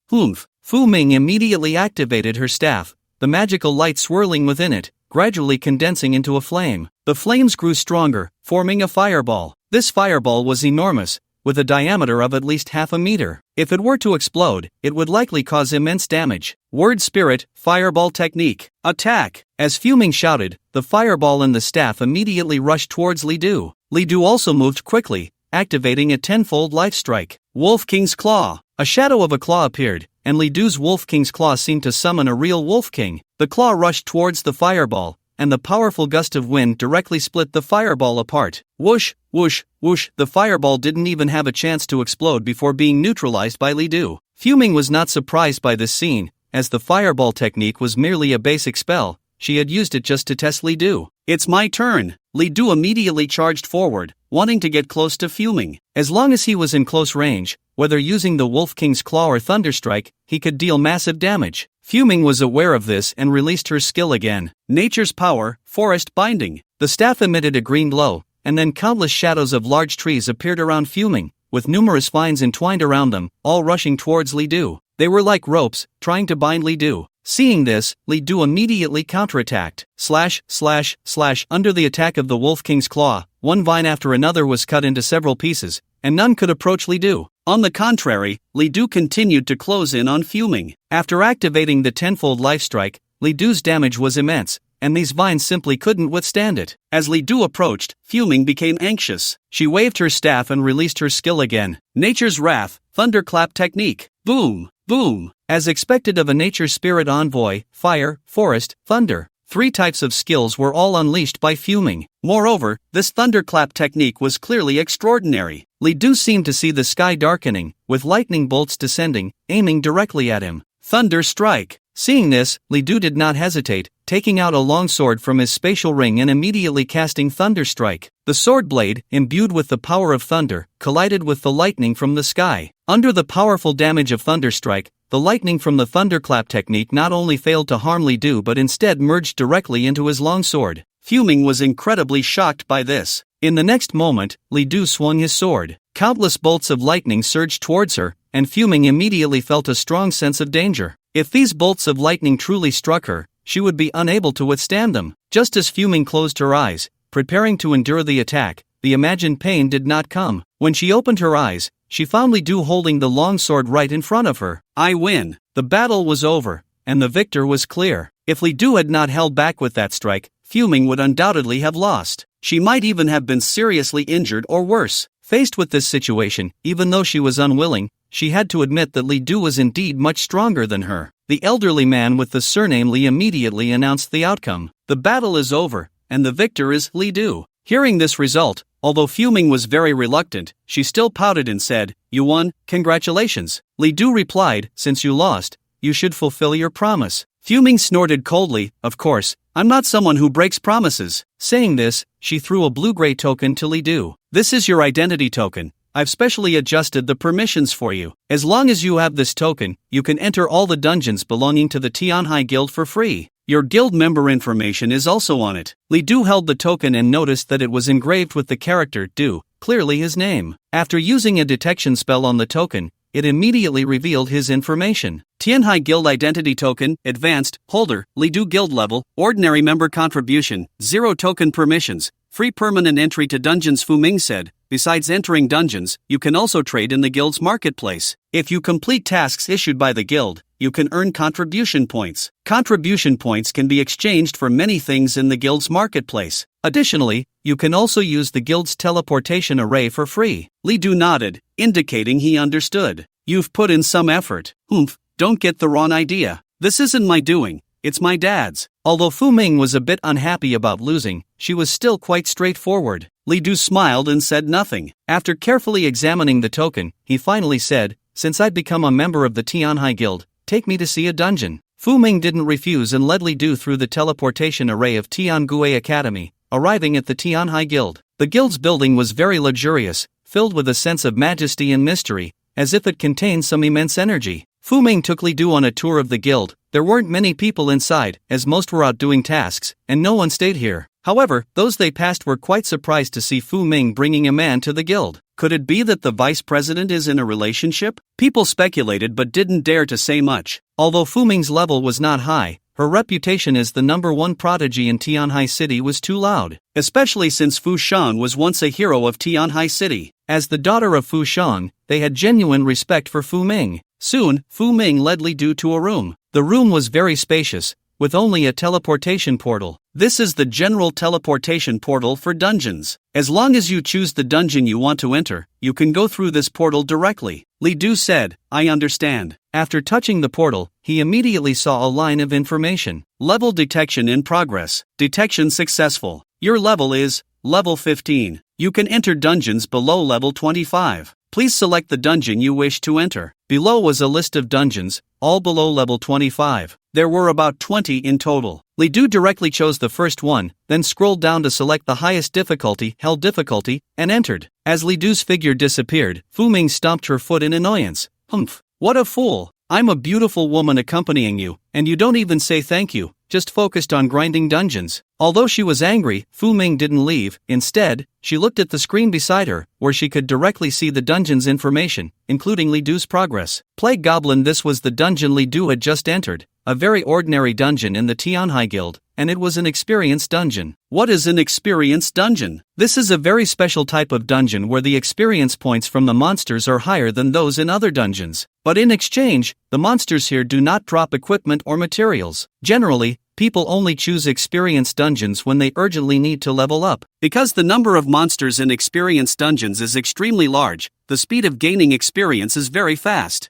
Fu Ming immediately activated her staff, the magical light swirling within it, gradually condensing into a flame. The flames grew stronger, forming a fireball. This fireball was enormous, with a diameter of at least half a meter. If it were to explode, it would likely cause immense damage. Word Spirit, Fireball Technique. Attack! As Fu Ming shouted, the fireball and the staff immediately rushed towards Li Du. Li Du also moved quickly, activating a tenfold life strike. Wolf King's Claw. A shadow of a claw appeared, and Li Du's Wolf King's Claw seemed to summon a real Wolf King. The claw rushed towards the fireball, and the powerful gust of wind directly split the fireball apart. Whoosh, whoosh, whoosh, the fireball didn't even have a chance to explode before being neutralized by Li Du. Fu Ming was not surprised by this scene, as the fireball technique was merely a basic spell. She had used it just to test Li Du. It's my turn. Li Du immediately charged forward, wanting to get close to Fu Ming. As long as he was in close range, whether using the Wolf King's Claw or Thunderstrike, he could deal massive damage. Fu Ming was aware of this and released her skill again. Nature's Power, Forest Binding. The staff emitted a green glow, and then countless shadows of large trees appeared around Fu Ming, with numerous vines entwined around them, all rushing towards Li Du. They were like ropes, trying to bind Li Du. Seeing this, Li Du immediately counterattacked. Slash, slash, slash. Under the attack of the Wolf King's Claw, one vine after another was cut into several pieces, and none could approach Li Du. On the contrary, Li Du continued to close in on Fu Ming. After activating the tenfold life strike, Li Du's damage was immense, and these vines simply couldn't withstand it. As Li Du approached, Fu Ming became anxious. She waved her staff and released her skill again. Nature's Wrath, Thunderclap Technique. Boom, boom. As expected of a nature spirit envoy, fire, forest, thunder. 3 types of skills were all unleashed by Fu Ming. Moreover, this thunderclap technique was clearly extraordinary. Li Du seemed to see the sky darkening, with lightning bolts descending, aiming directly at him. Thunder Strike. Seeing this, Li Du did not hesitate, taking out a long sword from his spatial ring and immediately casting Thunder Strike. The sword blade, imbued with the power of thunder, collided with the lightning from the sky. Under the powerful damage of Thunder Strike, the lightning from the thunderclap technique not only failed to harm Li Du but instead merged directly into his long sword. Fu Ming was incredibly shocked by this. In the next moment, Li Du swung his sword. Countless bolts of lightning surged towards her, and Fu Ming immediately felt a strong sense of danger. If these bolts of lightning truly struck her, she would be unable to withstand them. Just as Fu Ming closed her eyes, preparing to endure the attack, the imagined pain did not come. When she opened her eyes, she found Li Du holding the long sword right in front of her. I win. The battle was over, and the victor was clear. If Li Du had not held back with that strike, Fu Ming would undoubtedly have lost. She might even have been seriously injured or worse. Faced with this situation, even though she was unwilling, she had to admit that Li Du was indeed much stronger than her. The elderly man with the surname Li immediately announced the outcome. The battle is over, and the victor is Li Du. Hearing this result, although Fu Ming was very reluctant, she still pouted and said, "You won, congratulations." Li Du replied, "Since you lost, you should fulfill your promise." Fu Ming snorted coldly, "Of course, I'm not someone who breaks promises." Saying this, she threw a blue-gray token to Li Du. "This is your identity token. I've specially adjusted the permissions for you. As long as you have this token, you can enter all the dungeons belonging to the Tianhai Guild for free. Your guild member information is also on it." Li Du held the token and noticed that it was engraved with the character Du, clearly his name. After using a detection spell on the token, it immediately revealed his information. Tianhai Guild Identity Token, Advanced, Holder, Li Du Guild Level, Ordinary Member Contribution, 0 Token Permissions, Free Permanent Entry to Dungeons. Fu Ming said, "Besides entering dungeons, you can also trade in the guild's marketplace. If you complete tasks issued by the guild, you can earn contribution points. Contribution points can be exchanged for many things in the guild's marketplace. Additionally, you can also use the guild's teleportation array for free." Li Du nodded, indicating he understood. "You've put in some effort." "Humph, don't get the wrong idea. This isn't my doing, it's my dad's." Although Fu Ming was a bit unhappy about losing, she was still quite straightforward. Li Du smiled and said nothing. After carefully examining the token, he finally said, "Since I've become a member of the Tianhai Guild, take me to see a dungeon." Fu Ming didn't refuse and led Li Du through the teleportation array of Tiangue Academy, arriving at the Tianhai Guild. The guild's building was very luxurious, filled with a sense of majesty and mystery, as if it contained some immense energy. Fu Ming took Li Du on a tour of the guild. There weren't many people inside, as most were out doing tasks, and no one stayed here. However, those they passed were quite surprised to see Fu Ming bringing a man to the guild. Could it be that the vice president is in a relationship? People speculated but didn't dare to say much. Although Fu Ming's level was not high, her reputation as the #1 prodigy in Tianhai City was too loud, especially since Fu Shang was once a hero of Tianhai City. As the daughter of Fu Shang, they had genuine respect for Fu Ming. Soon, Fu Ming led Li Du to a room. The room was very spacious, with only a teleportation portal. This is the general teleportation portal for dungeons. As long as you choose the dungeon you want to enter, you can go through this portal directly. Li Du said, I understand. After touching the portal, he immediately saw a line of information. Level detection in progress. Detection successful. Your level is level 15. You can enter dungeons below level 25. Please select the dungeon you wish to enter. Below was a list of dungeons, all below level 25. There were about 20 in total. Li Du directly chose the first one, then scrolled down to select the highest difficulty, Hell difficulty, and entered. As Li Du's figure disappeared, Fu Ming stomped her foot in annoyance. Humph, what a fool. I'm a beautiful woman accompanying you, and you don't even say thank you, just focused on grinding dungeons. Although she was angry, Fu Ming didn't leave. Instead, she looked at the screen beside her, where she could directly see the dungeon's information, including Li Du's progress. Plague Goblin. This was the dungeon Li Du had just entered, a very ordinary dungeon in the Tianhai Guild, and it was an experience dungeon. What is an experience dungeon? This is a very special type of dungeon where the experience points from the monsters are higher than those in other dungeons. But in exchange, the monsters here do not drop equipment or materials. Generally, people only choose experience dungeons when they urgently need to level up. Because the number of monsters in experience dungeons is extremely large, the speed of gaining experience is very fast.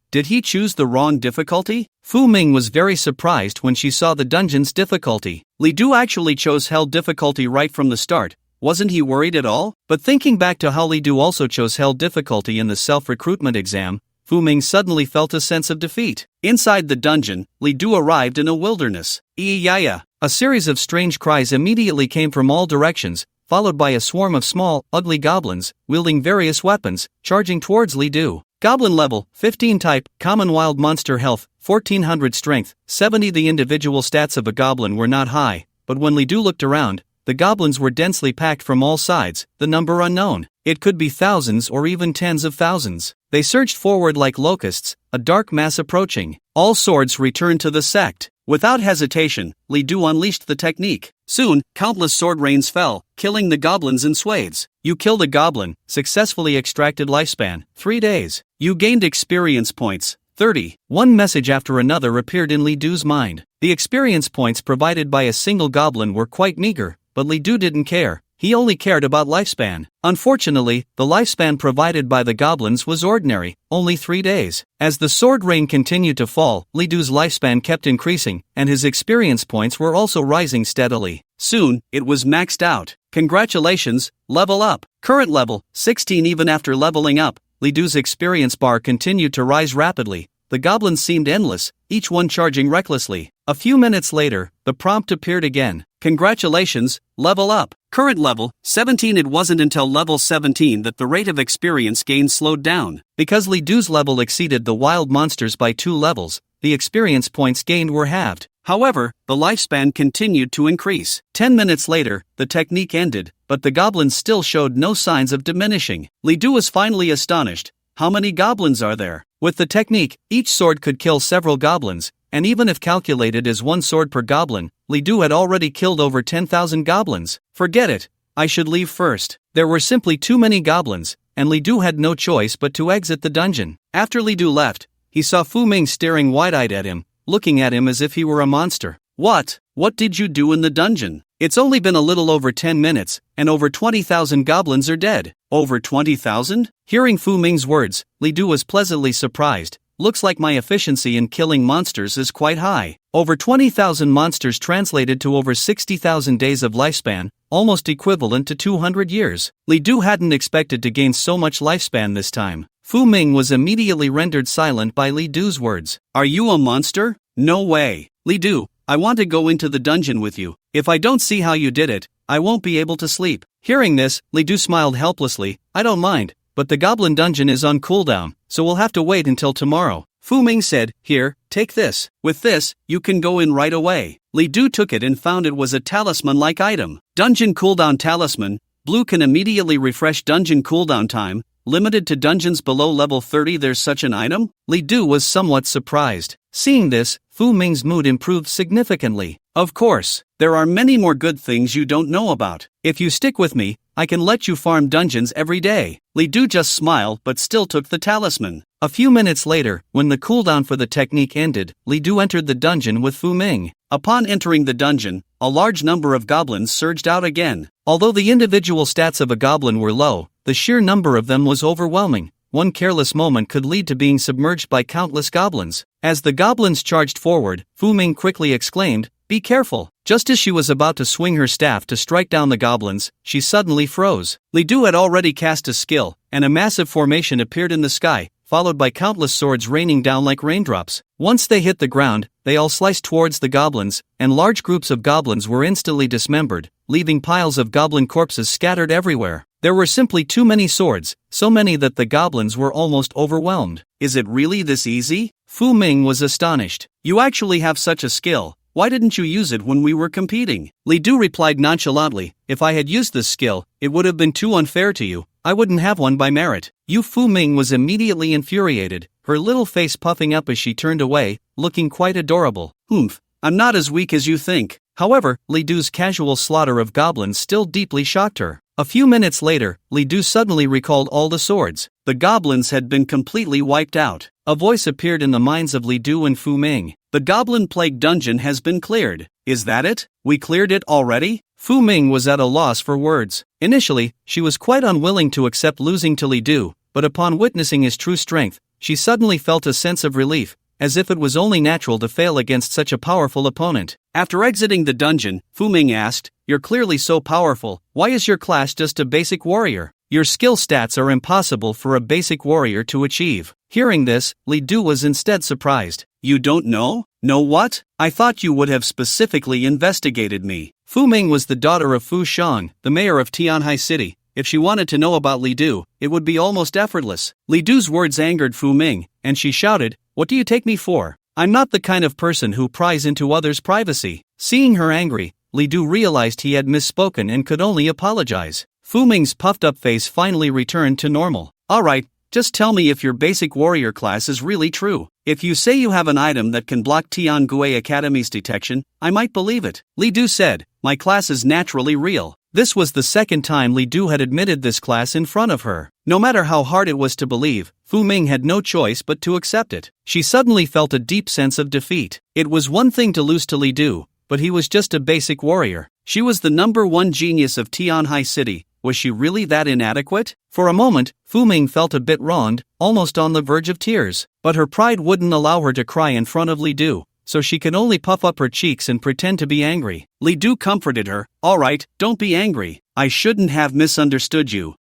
Did he choose the wrong difficulty? Fu Ming was very surprised when she saw the dungeon's difficulty. Li Du actually chose Hell difficulty right from the start. Wasn't he worried at all? But thinking back to how Li Du also chose Hell difficulty in the self-recruitment exam, Fu Ming suddenly felt a sense of defeat. Inside the dungeon, Li Du arrived in a wilderness. Ee-ya-ya! A series of strange cries immediately came from all directions, followed by a swarm of small, ugly goblins, wielding various weapons, charging towards Li Du. Goblin level, 15 type, common wild monster health, 1400 strength, 70. The individual stats of a goblin were not high, but when Li Du looked around, the goblins were densely packed from all sides, the number unknown. It could be thousands or even tens of thousands. They surged forward like locusts, a dark mass approaching. All swords returned to the sect. Without hesitation, Li Du unleashed the technique. Soon, countless sword rains fell, killing the goblins in swathes. You killed a goblin, successfully extracted lifespan, 3 days. You gained experience points, 30. One message after another appeared in Li Du's mind. The experience points provided by a single goblin were quite meager, but Li Du didn't care. He only cared about lifespan. Unfortunately, the lifespan provided by the goblins was ordinary, only 3 days. As the sword rain continued to fall, Li Du's lifespan kept increasing, and his experience points were also rising steadily. Soon, it was maxed out. Congratulations, level up. Current level, 16. Even after leveling up, Li Du's experience bar continued to rise rapidly. The goblins seemed endless, each one charging recklessly. A few minutes later, the prompt appeared again. Congratulations, level up. Current level, 17. It wasn't until level 17 that the rate of experience gain slowed down. Because Li Du's level exceeded the wild monsters by 2 levels, the experience points gained were halved. However, the lifespan continued to increase. 10 minutes later, the technique ended, but the goblins still showed no signs of diminishing. Li Du was finally astonished. How many goblins are there? With the technique, each sword could kill several goblins, and even if calculated as 1 sword per goblin, Li Du had already killed over 10,000 goblins. Forget it. I should leave first. There were simply too many goblins, and Li Du had no choice but to exit the dungeon. After Li Du left, he saw Fu Ming staring wide-eyed at him, looking at him as if he were a monster. What did you do in the dungeon? It's only been a little over 10 minutes, and over 20,000 goblins are dead. Over 20,000? Hearing Fu Ming's words, Li Du was pleasantly surprised. Looks like my efficiency in killing monsters is quite high. Over 20,000 monsters translated to over 60,000 days of lifespan, almost equivalent to 200 years. Li Du hadn't expected to gain so much lifespan this time. Fu Ming was immediately rendered silent by Li Du's words. Are you a monster? No way. Li Du, I want to go into the dungeon with you. If I don't see how you did it, I won't be able to sleep. Hearing this, Li Du smiled helplessly. I don't mind, but the goblin dungeon is on cooldown, so we'll have to wait until tomorrow. Fu Ming said, here, take this. With this, you can go in right away. Li Du took it and found it was a talisman-like item. Dungeon cooldown talisman. Blue can immediately refresh dungeon cooldown time, limited to dungeons below level 30. There's such an item? Li Du was somewhat surprised. Seeing this, Fu Ming's mood improved significantly. Of course, there are many more good things you don't know about. If you stick with me, I can let you farm dungeons every day. Li Du just smiled but still took the talisman. A few minutes later, when the cooldown for the technique ended, Li Du entered the dungeon with Fu Ming. Upon entering the dungeon, a large number of goblins surged out again. Although the individual stats of a goblin were low, the sheer number of them was overwhelming. One careless moment could lead to being submerged by countless goblins. As the goblins charged forward, Fu Ming quickly exclaimed, "Be careful!" Just as she was about to swing her staff to strike down the goblins, she suddenly froze. Li Du had already cast a skill, and a massive formation appeared in the sky, followed by countless swords raining down like raindrops. Once they hit the ground, they all sliced towards the goblins, and large groups of goblins were instantly dismembered, leaving piles of goblin corpses scattered everywhere. There were simply too many swords, so many that the goblins were almost overwhelmed. Is it really this easy? Fu Ming was astonished. You actually have such a skill. Why didn't you use it when we were competing? Li Du replied nonchalantly, if I had used this skill, it would have been too unfair to you. I wouldn't have one by merit. Fu Ming was immediately infuriated, her little face puffing up as she turned away, looking quite adorable. I'm not as weak as you think. However, Li Du's casual slaughter of goblins still deeply shocked her. A few minutes later, Li Du suddenly recalled all the swords. The goblins had been completely wiped out. A voice appeared in the minds of Li Du and Fu Ming. The Goblin Plague dungeon has been cleared. Is that it? We cleared it already? Fu Ming was at a loss for words. Initially, she was quite unwilling to accept losing to Li Du, but upon witnessing his true strength, she suddenly felt a sense of relief, as if it was only natural to fail against such a powerful opponent. After exiting the dungeon, Fu Ming asked, "You're clearly so powerful, why is your class just a basic warrior? Your skill stats are impossible for a basic warrior to achieve." Hearing this, Li Du was instead surprised. You don't know? Know what? I thought you would have specifically investigated me. Fu Ming was the daughter of Fu Shang, the mayor of Tianhai City. If she wanted to know about Li Du, it would be almost effortless. Li Du's words angered Fu Ming, and she shouted, "What do you take me for? I'm not the kind of person who pries into others' privacy." Seeing her angry, Li Du realized he had misspoken and could only apologize. Fu Ming's puffed-up face finally returned to normal. Alright, just tell me if your basic warrior class is really true. If you say you have an item that can block Tiangue Academy's detection, I might believe it. Li Du said, my class is naturally real. This was the second time Li Du had admitted this class in front of her. No matter how hard it was to believe, Fu Ming had no choice but to accept it. She suddenly felt a deep sense of defeat. It was one thing to lose to Li Du, but he was just a basic warrior. She was the #1 genius of Tianhai City. Was she really that inadequate? For a moment, Fu Ming felt a bit wronged, almost on the verge of tears. But her pride wouldn't allow her to cry in front of Li Du, so she could only puff up her cheeks and pretend to be angry. Li Du comforted her. Alright, don't be angry. I shouldn't have misunderstood you.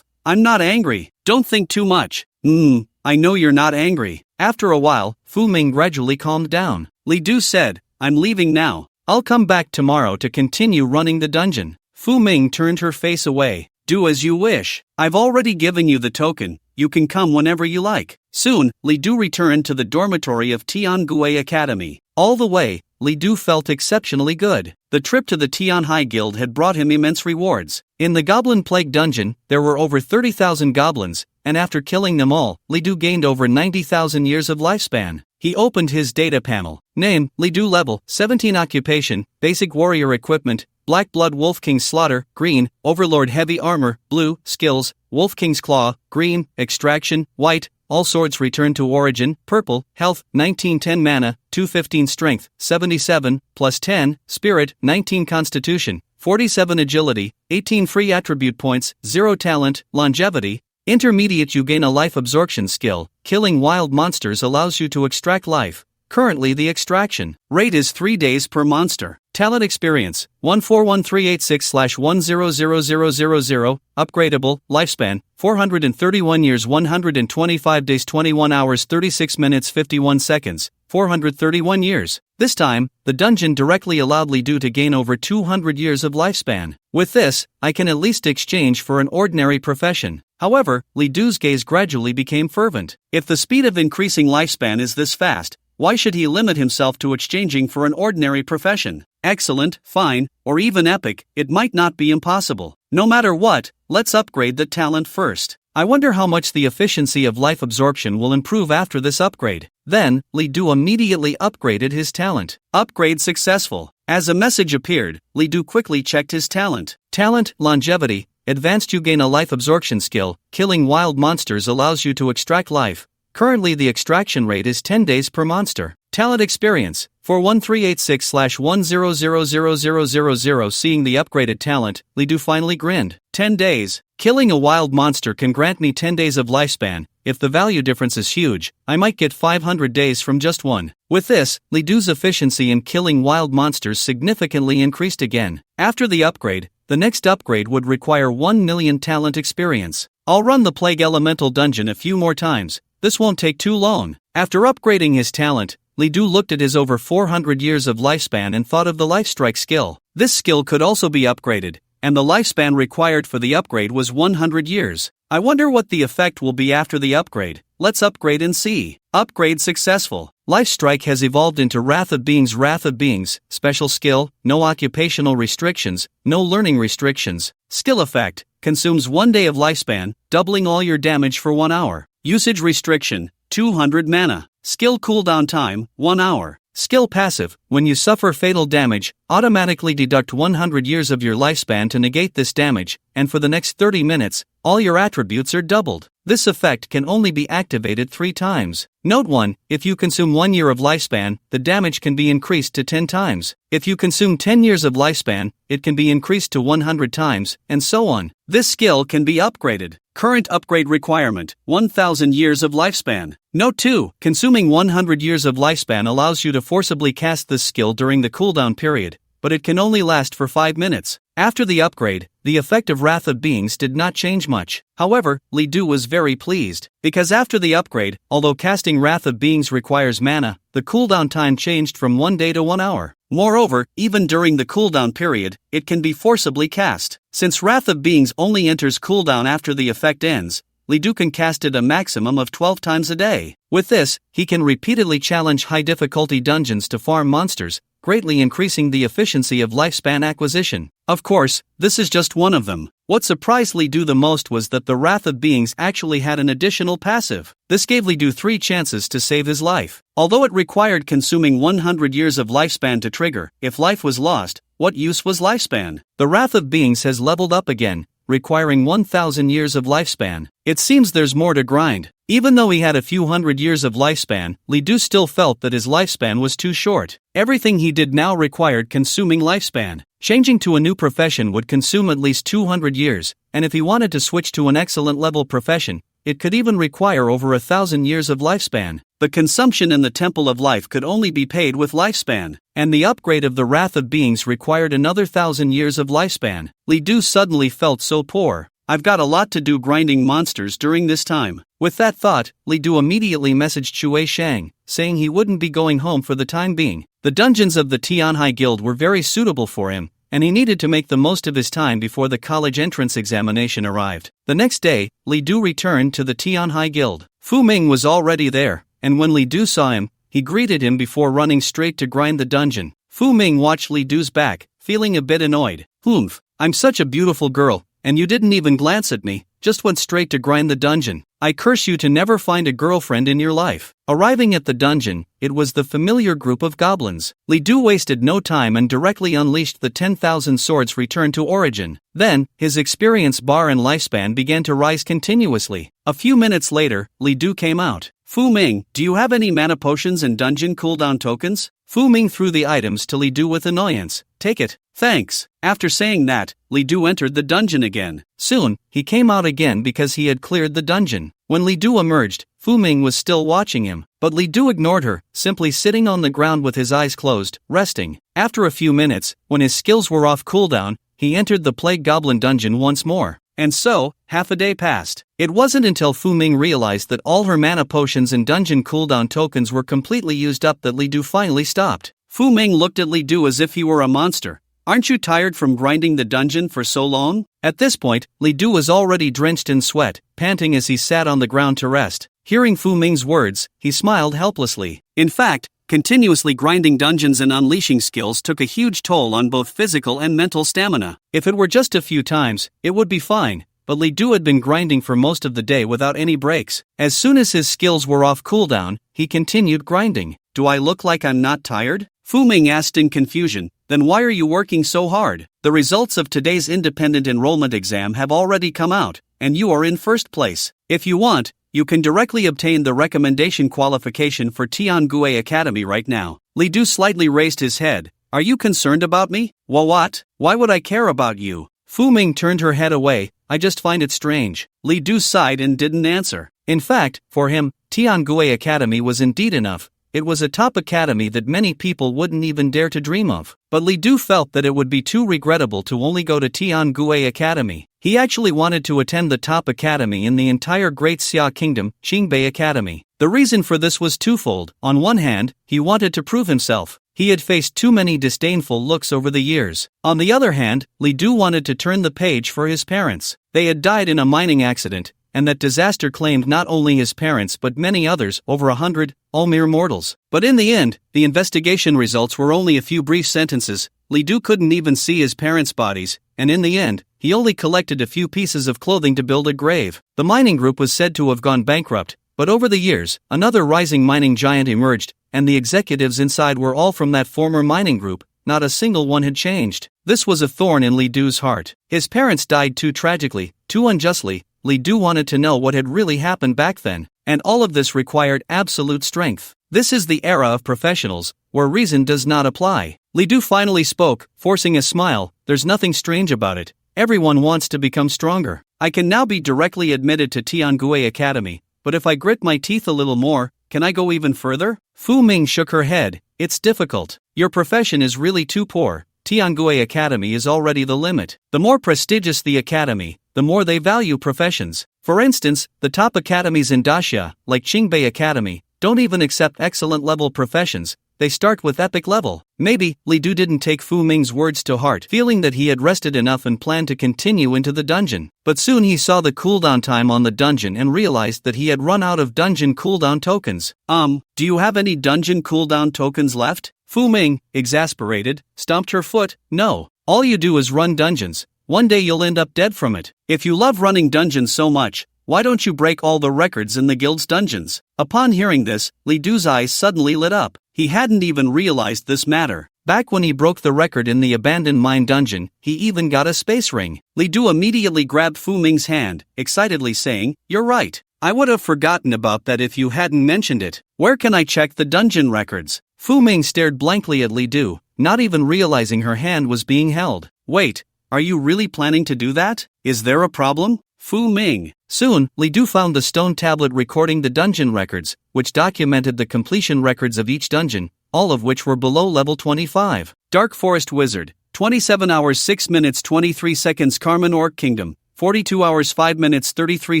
I'm not angry. Don't think too much. I know you're not angry. After a while, Fu Ming gradually calmed down. Li Du said, I'm leaving now. I'll come back tomorrow to continue running the dungeon. Fu Ming turned her face away. Do as you wish. I've already given you the token. You can come whenever you like. Soon, Li Du returned to the dormitory of Tiangue Academy. All the way, Li Du felt exceptionally good. The trip to the Tianhai Guild had brought him immense rewards. In the Goblin Plague dungeon, there were over 30,000 goblins, and after killing them all, Li Du gained over 90,000 years of lifespan. He opened his data panel. Name, Li Du. Level, 17. Occupation, Basic Warrior Equipment, Black Blood Wolf King's Slaughter, green, Overlord Heavy Armor, blue, Skills, Wolf King's Claw, green, Extraction, white, All Swords Return to Origin, purple, Health, 1910 Mana, 215 Strength, 77, plus 10, Spirit, 19 Constitution, 47 Agility, 18 Free Attribute Points, 0 Talent, Longevity. Intermediate. You gain a Life Absorption skill. Killing wild monsters allows you to extract life. Currently the extraction rate is 3 days per monster. Talent experience, 14138/100000. Upgradable, lifespan, 431 years 125 days 21 hours 36 minutes 51 seconds, 431 years. This time, the dungeon directly allowed Li Du to gain over 200 years of lifespan. With this, I can at least exchange for an ordinary profession. However, Li Du's gaze gradually became fervent. If the speed of increasing lifespan is this fast, Why should he limit himself to exchanging for an ordinary profession? Excellent, fine, or even epic, it might not be impossible. No matter what, let's upgrade the talent first. I wonder how much the efficiency of life absorption will improve after this upgrade. Then, Li Du immediately upgraded his talent. Upgrade successful. As a message appeared, Li Du quickly checked his talent. Talent, longevity, advanced. You gain a life absorption skill. Killing wild monsters allows you to extract life. Currently the extraction rate is 10 days per monster. Talent experience, for 1386/1000000. Seeing the upgraded talent, Li Du finally grinned. 10 days. Killing a wild monster can grant me 10 days of lifespan. If the value difference is huge, I might get 500 days from just one. With this, Li Du's efficiency in killing wild monsters significantly increased again. After the upgrade, the next upgrade would require 1 million talent experience. I'll run the Plague Elemental dungeon a few more times. This won't take too long. After upgrading his talent, Li Du looked at his over 400 years of lifespan and thought of the Life Strike skill. This skill could also be upgraded, and the lifespan required for the upgrade was 100 years. I wonder what the effect will be after the upgrade. Let's upgrade and see. Upgrade successful. Life Strike has evolved into Wrath of Beings. Wrath of Beings, special skill, no occupational restrictions, no learning restrictions. Skill effect, consumes 1 day of lifespan, doubling all your damage for 1 hour. Usage restriction, 200 mana. Skill cooldown time, 1 hour. Skill passive, when you suffer fatal damage, automatically deduct 100 years of your lifespan to negate this damage, and for the next 30 minutes, all your attributes are doubled. This effect can only be activated 3 times. Note 1, if you consume 1 year of lifespan, the damage can be increased to 10 times. If you consume 10 years of lifespan, it can be increased to 100 times, and so on. This skill can be upgraded. Current upgrade requirement, 1000 years of lifespan. Note 2, consuming 100 years of lifespan allows you to forcibly cast this skill during the cooldown period, but it can only last for 5 minutes. After the upgrade, the effect of Wrath of Beings did not change much. However, Li Du was very pleased, because after the upgrade, although casting Wrath of Beings requires mana, the cooldown time changed from 1 day to 1 hour. Moreover, even during the cooldown period, it can be forcibly cast. Since Wrath of Beings only enters cooldown after the effect ends, Li Du can cast it a maximum of 12 times a day. With this, he can repeatedly challenge high-difficulty dungeons to farm monsters, greatly increasing the efficiency of lifespan acquisition. Of course, this is just one of them. What surprised Li Du the most was that the Wrath of Beings actually had an additional passive. This gave Li Du 3 chances to save his life. Although it required consuming 100 years of lifespan to trigger, if life was lost, what use was lifespan? The Wrath of Beings has leveled up again, requiring 1000 years of lifespan. It seems there's more to grind. Even though he had a few hundred years of lifespan, Li Du still felt that his lifespan was too short. Everything he did now required consuming lifespan. Changing to a new profession would consume at least 200 years, and if he wanted to switch to an excellent level profession, it could even require over 1000 years of lifespan. The consumption in the Temple of Life could only be paid with lifespan, and the upgrade of the Wrath of Beings required another 1000 years of lifespan. Li Du suddenly felt so poor. I've got a lot to do grinding monsters during this time. With that thought, Li Du immediately messaged Chui Shang, saying he wouldn't be going home for the time being. The dungeons of the Tianhai Guild were very suitable for him, and he needed to make the most of his time before the college entrance examination arrived. The next day, Li Du returned to the Tianhai Guild. Fu Ming was already there, and when Li Du saw him, he greeted him before running straight to grind the dungeon. Fu Ming watched Li Du's back, feeling a bit annoyed. "Humph, I'm such a beautiful girl, and you didn't even glance at me, just went straight to grind the dungeon. I curse you to never find a girlfriend in your life." Arriving at the dungeon, it was the familiar group of goblins. Li Du wasted no time and directly unleashed the 10,000 swords return to origin. Then, his experience bar and lifespan began to rise continuously. A few minutes later, Li Du came out. "Fu Ming, do you have any mana potions and dungeon cooldown tokens?" Fu Ming threw the items to Li Du with annoyance. "Take it, thanks." After saying that, Li Du entered the dungeon again. Soon, he came out again because he had cleared the dungeon. When Li Du emerged, Fu Ming was still watching him, but Li Du ignored her, simply sitting on the ground with his eyes closed, resting. After a few minutes, when his skills were off cooldown, he entered the Plague Goblin dungeon once more. And so, half a day passed. It wasn't until Fu Ming realized that all her mana potions and dungeon cooldown tokens were completely used up that Li Du finally stopped. Fu Ming looked at Li Du as if he were a monster. "Aren't you tired from grinding the dungeon for so long?" At this point, Li Du was already drenched in sweat, panting as he sat on the ground to rest. Hearing Fu Ming's words, he smiled helplessly. In fact, continuously grinding dungeons and unleashing skills took a huge toll on both physical and mental stamina. If it were just a few times, it would be fine, but Li Du had been grinding for most of the day without any breaks. As soon as his skills were off cooldown, he continued grinding. Do I look like I'm not tired? Fu Ming asked in confusion. Then why are you working so hard? The results of today's independent enrollment exam have already come out, and you are in first place. If you want, you can directly obtain the recommendation qualification for Tiangue Academy right now. Li Du slightly raised his head. Are you concerned about me? What? Why would I care about you? Fu Ming turned her head away. I just find it strange. Li Du sighed and didn't answer. In fact, for him, Tiangue Academy was indeed enough. It was a top academy that many people wouldn't even dare to dream of. But Li Du felt that it would be too regrettable to only go to Tiangue Academy. He actually wanted to attend the top academy in the entire Great Xia Kingdom, Qingbei Academy. The reason for this was twofold. On one hand, he wanted to prove himself. He had faced too many disdainful looks over the years. On the other hand, Li Du wanted to turn the page for his parents. They had died in a mining accident, and that disaster claimed not only his parents but many others, over 100, all mere mortals. But in the end, the investigation results were only a few brief sentences. Li Du couldn't even see his parents' bodies, and in the end, he only collected a few pieces of clothing to build a grave. The mining group was said to have gone bankrupt, but over the years, another rising mining giant emerged, and the executives inside were all from that former mining group. Not a single one had changed. This was a thorn in Li Du's heart. His parents died too tragically, too unjustly. Li Du wanted to know what had really happened back then, and all of this required absolute strength. This is the era of professionals, where reason does not apply. Li Du finally spoke, forcing a smile. There's nothing strange about it. Everyone wants to become stronger. I can now be directly admitted to Tiangue Academy, but if I grit my teeth a little more, can I go even further? Fu Ming shook her head. It's difficult. Your profession is really too poor. Tiangue Academy is already the limit. The more prestigious the academy, the more they value professions. For instance, the top academies in Daxia, like Qingbei Academy, don't even accept excellent level professions. They start with epic level. Maybe Li Du didn't take Fu Ming's words to heart, feeling that he had rested enough and planned to continue into the dungeon. But soon he saw the cooldown time on the dungeon and realized that he had run out of dungeon cooldown tokens. Do you have any dungeon cooldown tokens left? Fu Ming, exasperated, stomped her foot. No. All you do is run dungeons. One day you'll end up dead from it. If you love running dungeons so much, why don't you break all the records in the guild's dungeons? Upon hearing this, Li Du's eyes suddenly lit up. He hadn't even realized this matter. Back when he broke the record in the abandoned mine dungeon, he even got a space ring. Li Du immediately grabbed Fu Ming's hand, excitedly saying, "You're right. I would have forgotten about that if you hadn't mentioned it. Where can I check the dungeon records?" Fu Ming stared blankly at Li Du, not even realizing her hand was being held. Wait, are you really planning to do that? Is there a problem? Fu Ming. Soon, Li Du found the stone tablet recording the dungeon records, which documented the completion records of each dungeon, all of which were below level 25. Dark Forest Wizard, 27 hours 6 minutes 23 seconds Carmen Orc Kingdom, 42 hours 5 minutes 33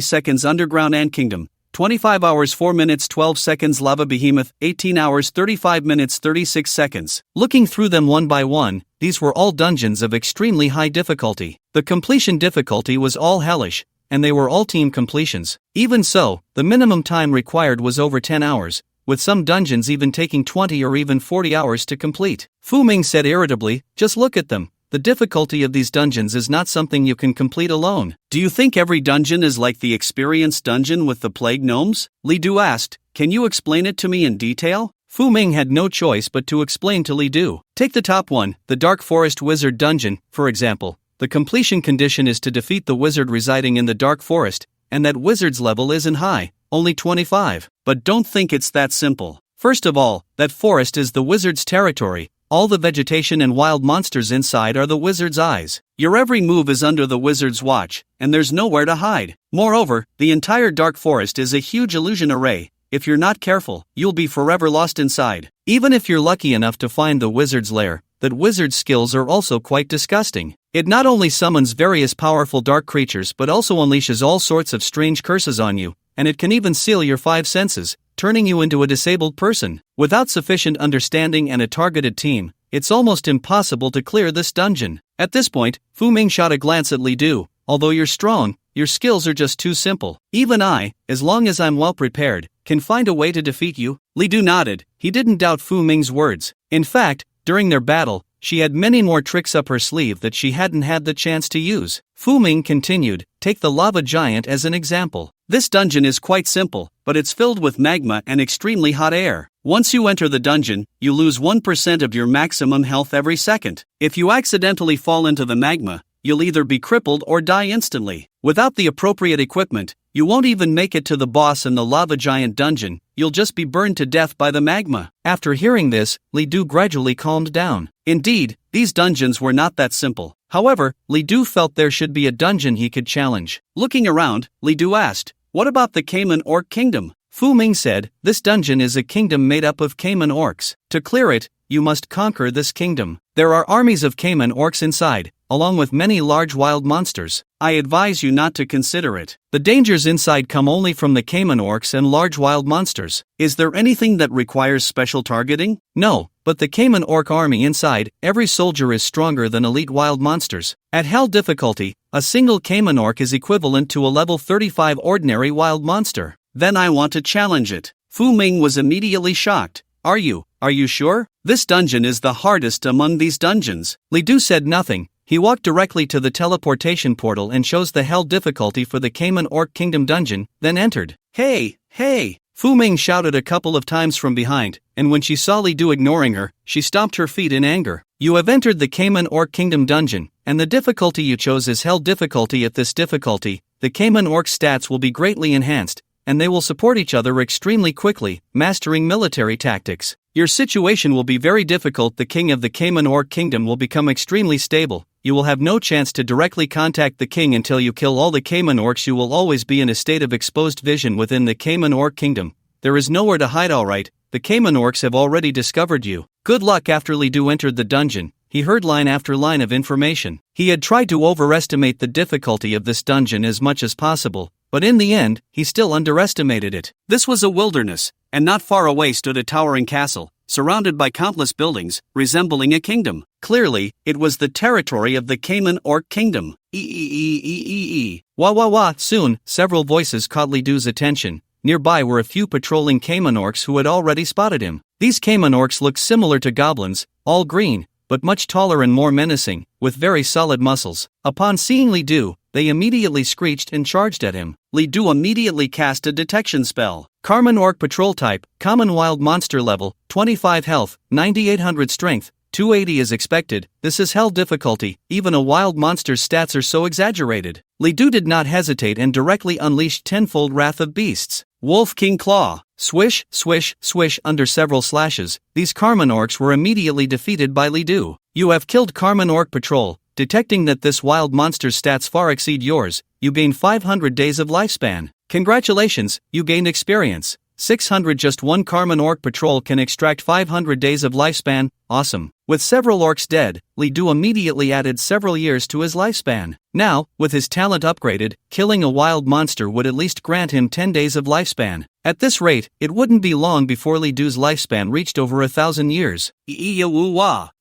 seconds Underground Ant Kingdom, 25 hours 4 minutes 12 seconds Lava Behemoth, 18 hours 35 minutes 36 seconds. Looking through them one by one, these were all dungeons of extremely high difficulty. The completion difficulty was all hellish, and they were all team completions. Even so, the minimum time required was over 10 hours, with some dungeons even taking 20 or even 40 hours to complete. Fu Ming said irritably, "Just look at them. The difficulty of these dungeons is not something you can complete alone." "Do you think every dungeon is like the Experience dungeon with the plague gnomes?" Li Du asked. "Can you explain it to me in detail?" Fu Ming had no choice but to explain to Li Du. Take the top one, the Dark Forest Wizard dungeon, for example. The completion condition is to defeat the wizard residing in the Dark Forest, and that wizard's level isn't high, only 25. But don't think it's that simple. First of all, that forest is the wizard's territory. All the vegetation and wild monsters inside are the wizard's eyes. Your every move is under the wizard's watch, and there's nowhere to hide. Moreover, the entire Dark Forest is a huge illusion array. If you're not careful, you'll be forever lost inside. Even if you're lucky enough to find the wizard's lair, that wizard's skills are also quite disgusting. It not only summons various powerful dark creatures but also unleashes all sorts of strange curses on you, and it can even seal your 5 senses, turning you into a disabled person. Without sufficient understanding and a targeted team, it's almost impossible to clear this dungeon. At this point, Fu Ming shot a glance at Li Du. Although you're strong, your skills are just too simple. Even I, as long as I'm well prepared, can find a way to defeat you." Li Du nodded. He didn't doubt Fu Ming's words. In fact, during their battle, she had many more tricks up her sleeve that she hadn't had the chance to use. Fu Ming continued, "Take the lava giant as an example. This dungeon is quite simple, but it's filled with magma and extremely hot air. Once you enter the dungeon, you lose 1% of your maximum health every second. If you accidentally fall into the magma, you'll either be crippled or die instantly. Without the appropriate equipment, you won't even make it to the boss in the lava giant dungeon, you'll just be burned to death by the magma." After hearing this, Li Du gradually calmed down. Indeed, these dungeons were not that simple. However, Li Du felt there should be a dungeon he could challenge. Looking around, Li Du asked, "What about the Cayman Orc Kingdom?" Fu Ming said, "This dungeon is a kingdom made up of Cayman Orcs. To clear it, you must conquer this kingdom. There are armies of Cayman Orcs inside, along with many large wild monsters. I advise you not to consider it. The dangers inside come only from the Cayman Orcs and large wild monsters. Is there anything that requires special targeting? No, but the Cayman Orc army inside, every soldier is stronger than elite wild monsters. At hell difficulty, a single Cayman Orc is equivalent to a level 35 ordinary wild monster. Then I want to challenge it." Fu Ming was immediately shocked. Are you sure? This dungeon is the hardest among these dungeons." Li Du said nothing. He walked directly to the teleportation portal and chose the hell difficulty for the Cayman Orc Kingdom dungeon, then entered. Hey! Fu Ming shouted a couple of times from behind, and when she saw Li Du ignoring her, she stomped her feet in anger. "You have entered the Cayman Orc Kingdom dungeon, and the difficulty you chose is hell difficulty. At this difficulty, the Cayman Orc stats will be greatly enhanced, and they will support each other extremely quickly, mastering military tactics. Your situation will be very difficult. The king of the Cayman Orc Kingdom will become extremely stable. You will have no chance to directly contact the king until you kill all the Cayman Orcs. You will always be in a state of exposed vision within the Cayman Orc Kingdom. There is nowhere to hide. Alright, the Cayman Orcs have already discovered you. Good luck." After Li Du entered the dungeon, he heard line after line of information. He had tried to overestimate the difficulty of this dungeon as much as possible, but in the end, he still underestimated it. This was a wilderness, and not far away stood a towering castle, surrounded by countless buildings, resembling a kingdom. Clearly, it was the territory of the Cayman Orc Kingdom. Wah. Soon, several voices caught Li Du's attention. Nearby were a few patrolling Cayman Orcs who had already spotted him. These Cayman Orcs looked similar to goblins, all green, but much taller and more menacing, with very solid muscles. Upon seeing Li Du, they immediately screeched and charged at him. Li Du immediately cast a detection spell. Cayman Orc Patrol Type, Common Wild Monster Level, 25 Health, 9800 Strength, 280 is expected. This is hell difficulty. Even a wild monster's stats are so exaggerated. Li Du did not hesitate and directly unleashed tenfold Wrath of Beasts. Wolf King Claw. Swish, swish, swish. Under several slashes, these Cayman Orcs were immediately defeated by Li Du. "You have killed Cayman Orc Patrol. Detecting that this wild monster's stats far exceed yours, you gain 500 days of lifespan. Congratulations, you gained experience. 600. Just one Cayman Orc Patrol can extract 500 days of lifespan. Awesome." With several orcs dead, Li Du immediately added several years to his lifespan. Now, with his talent upgraded, killing a wild monster would at least grant him 10 days of lifespan. At this rate, it wouldn't be long before Li Du's lifespan reached over 1,000 years.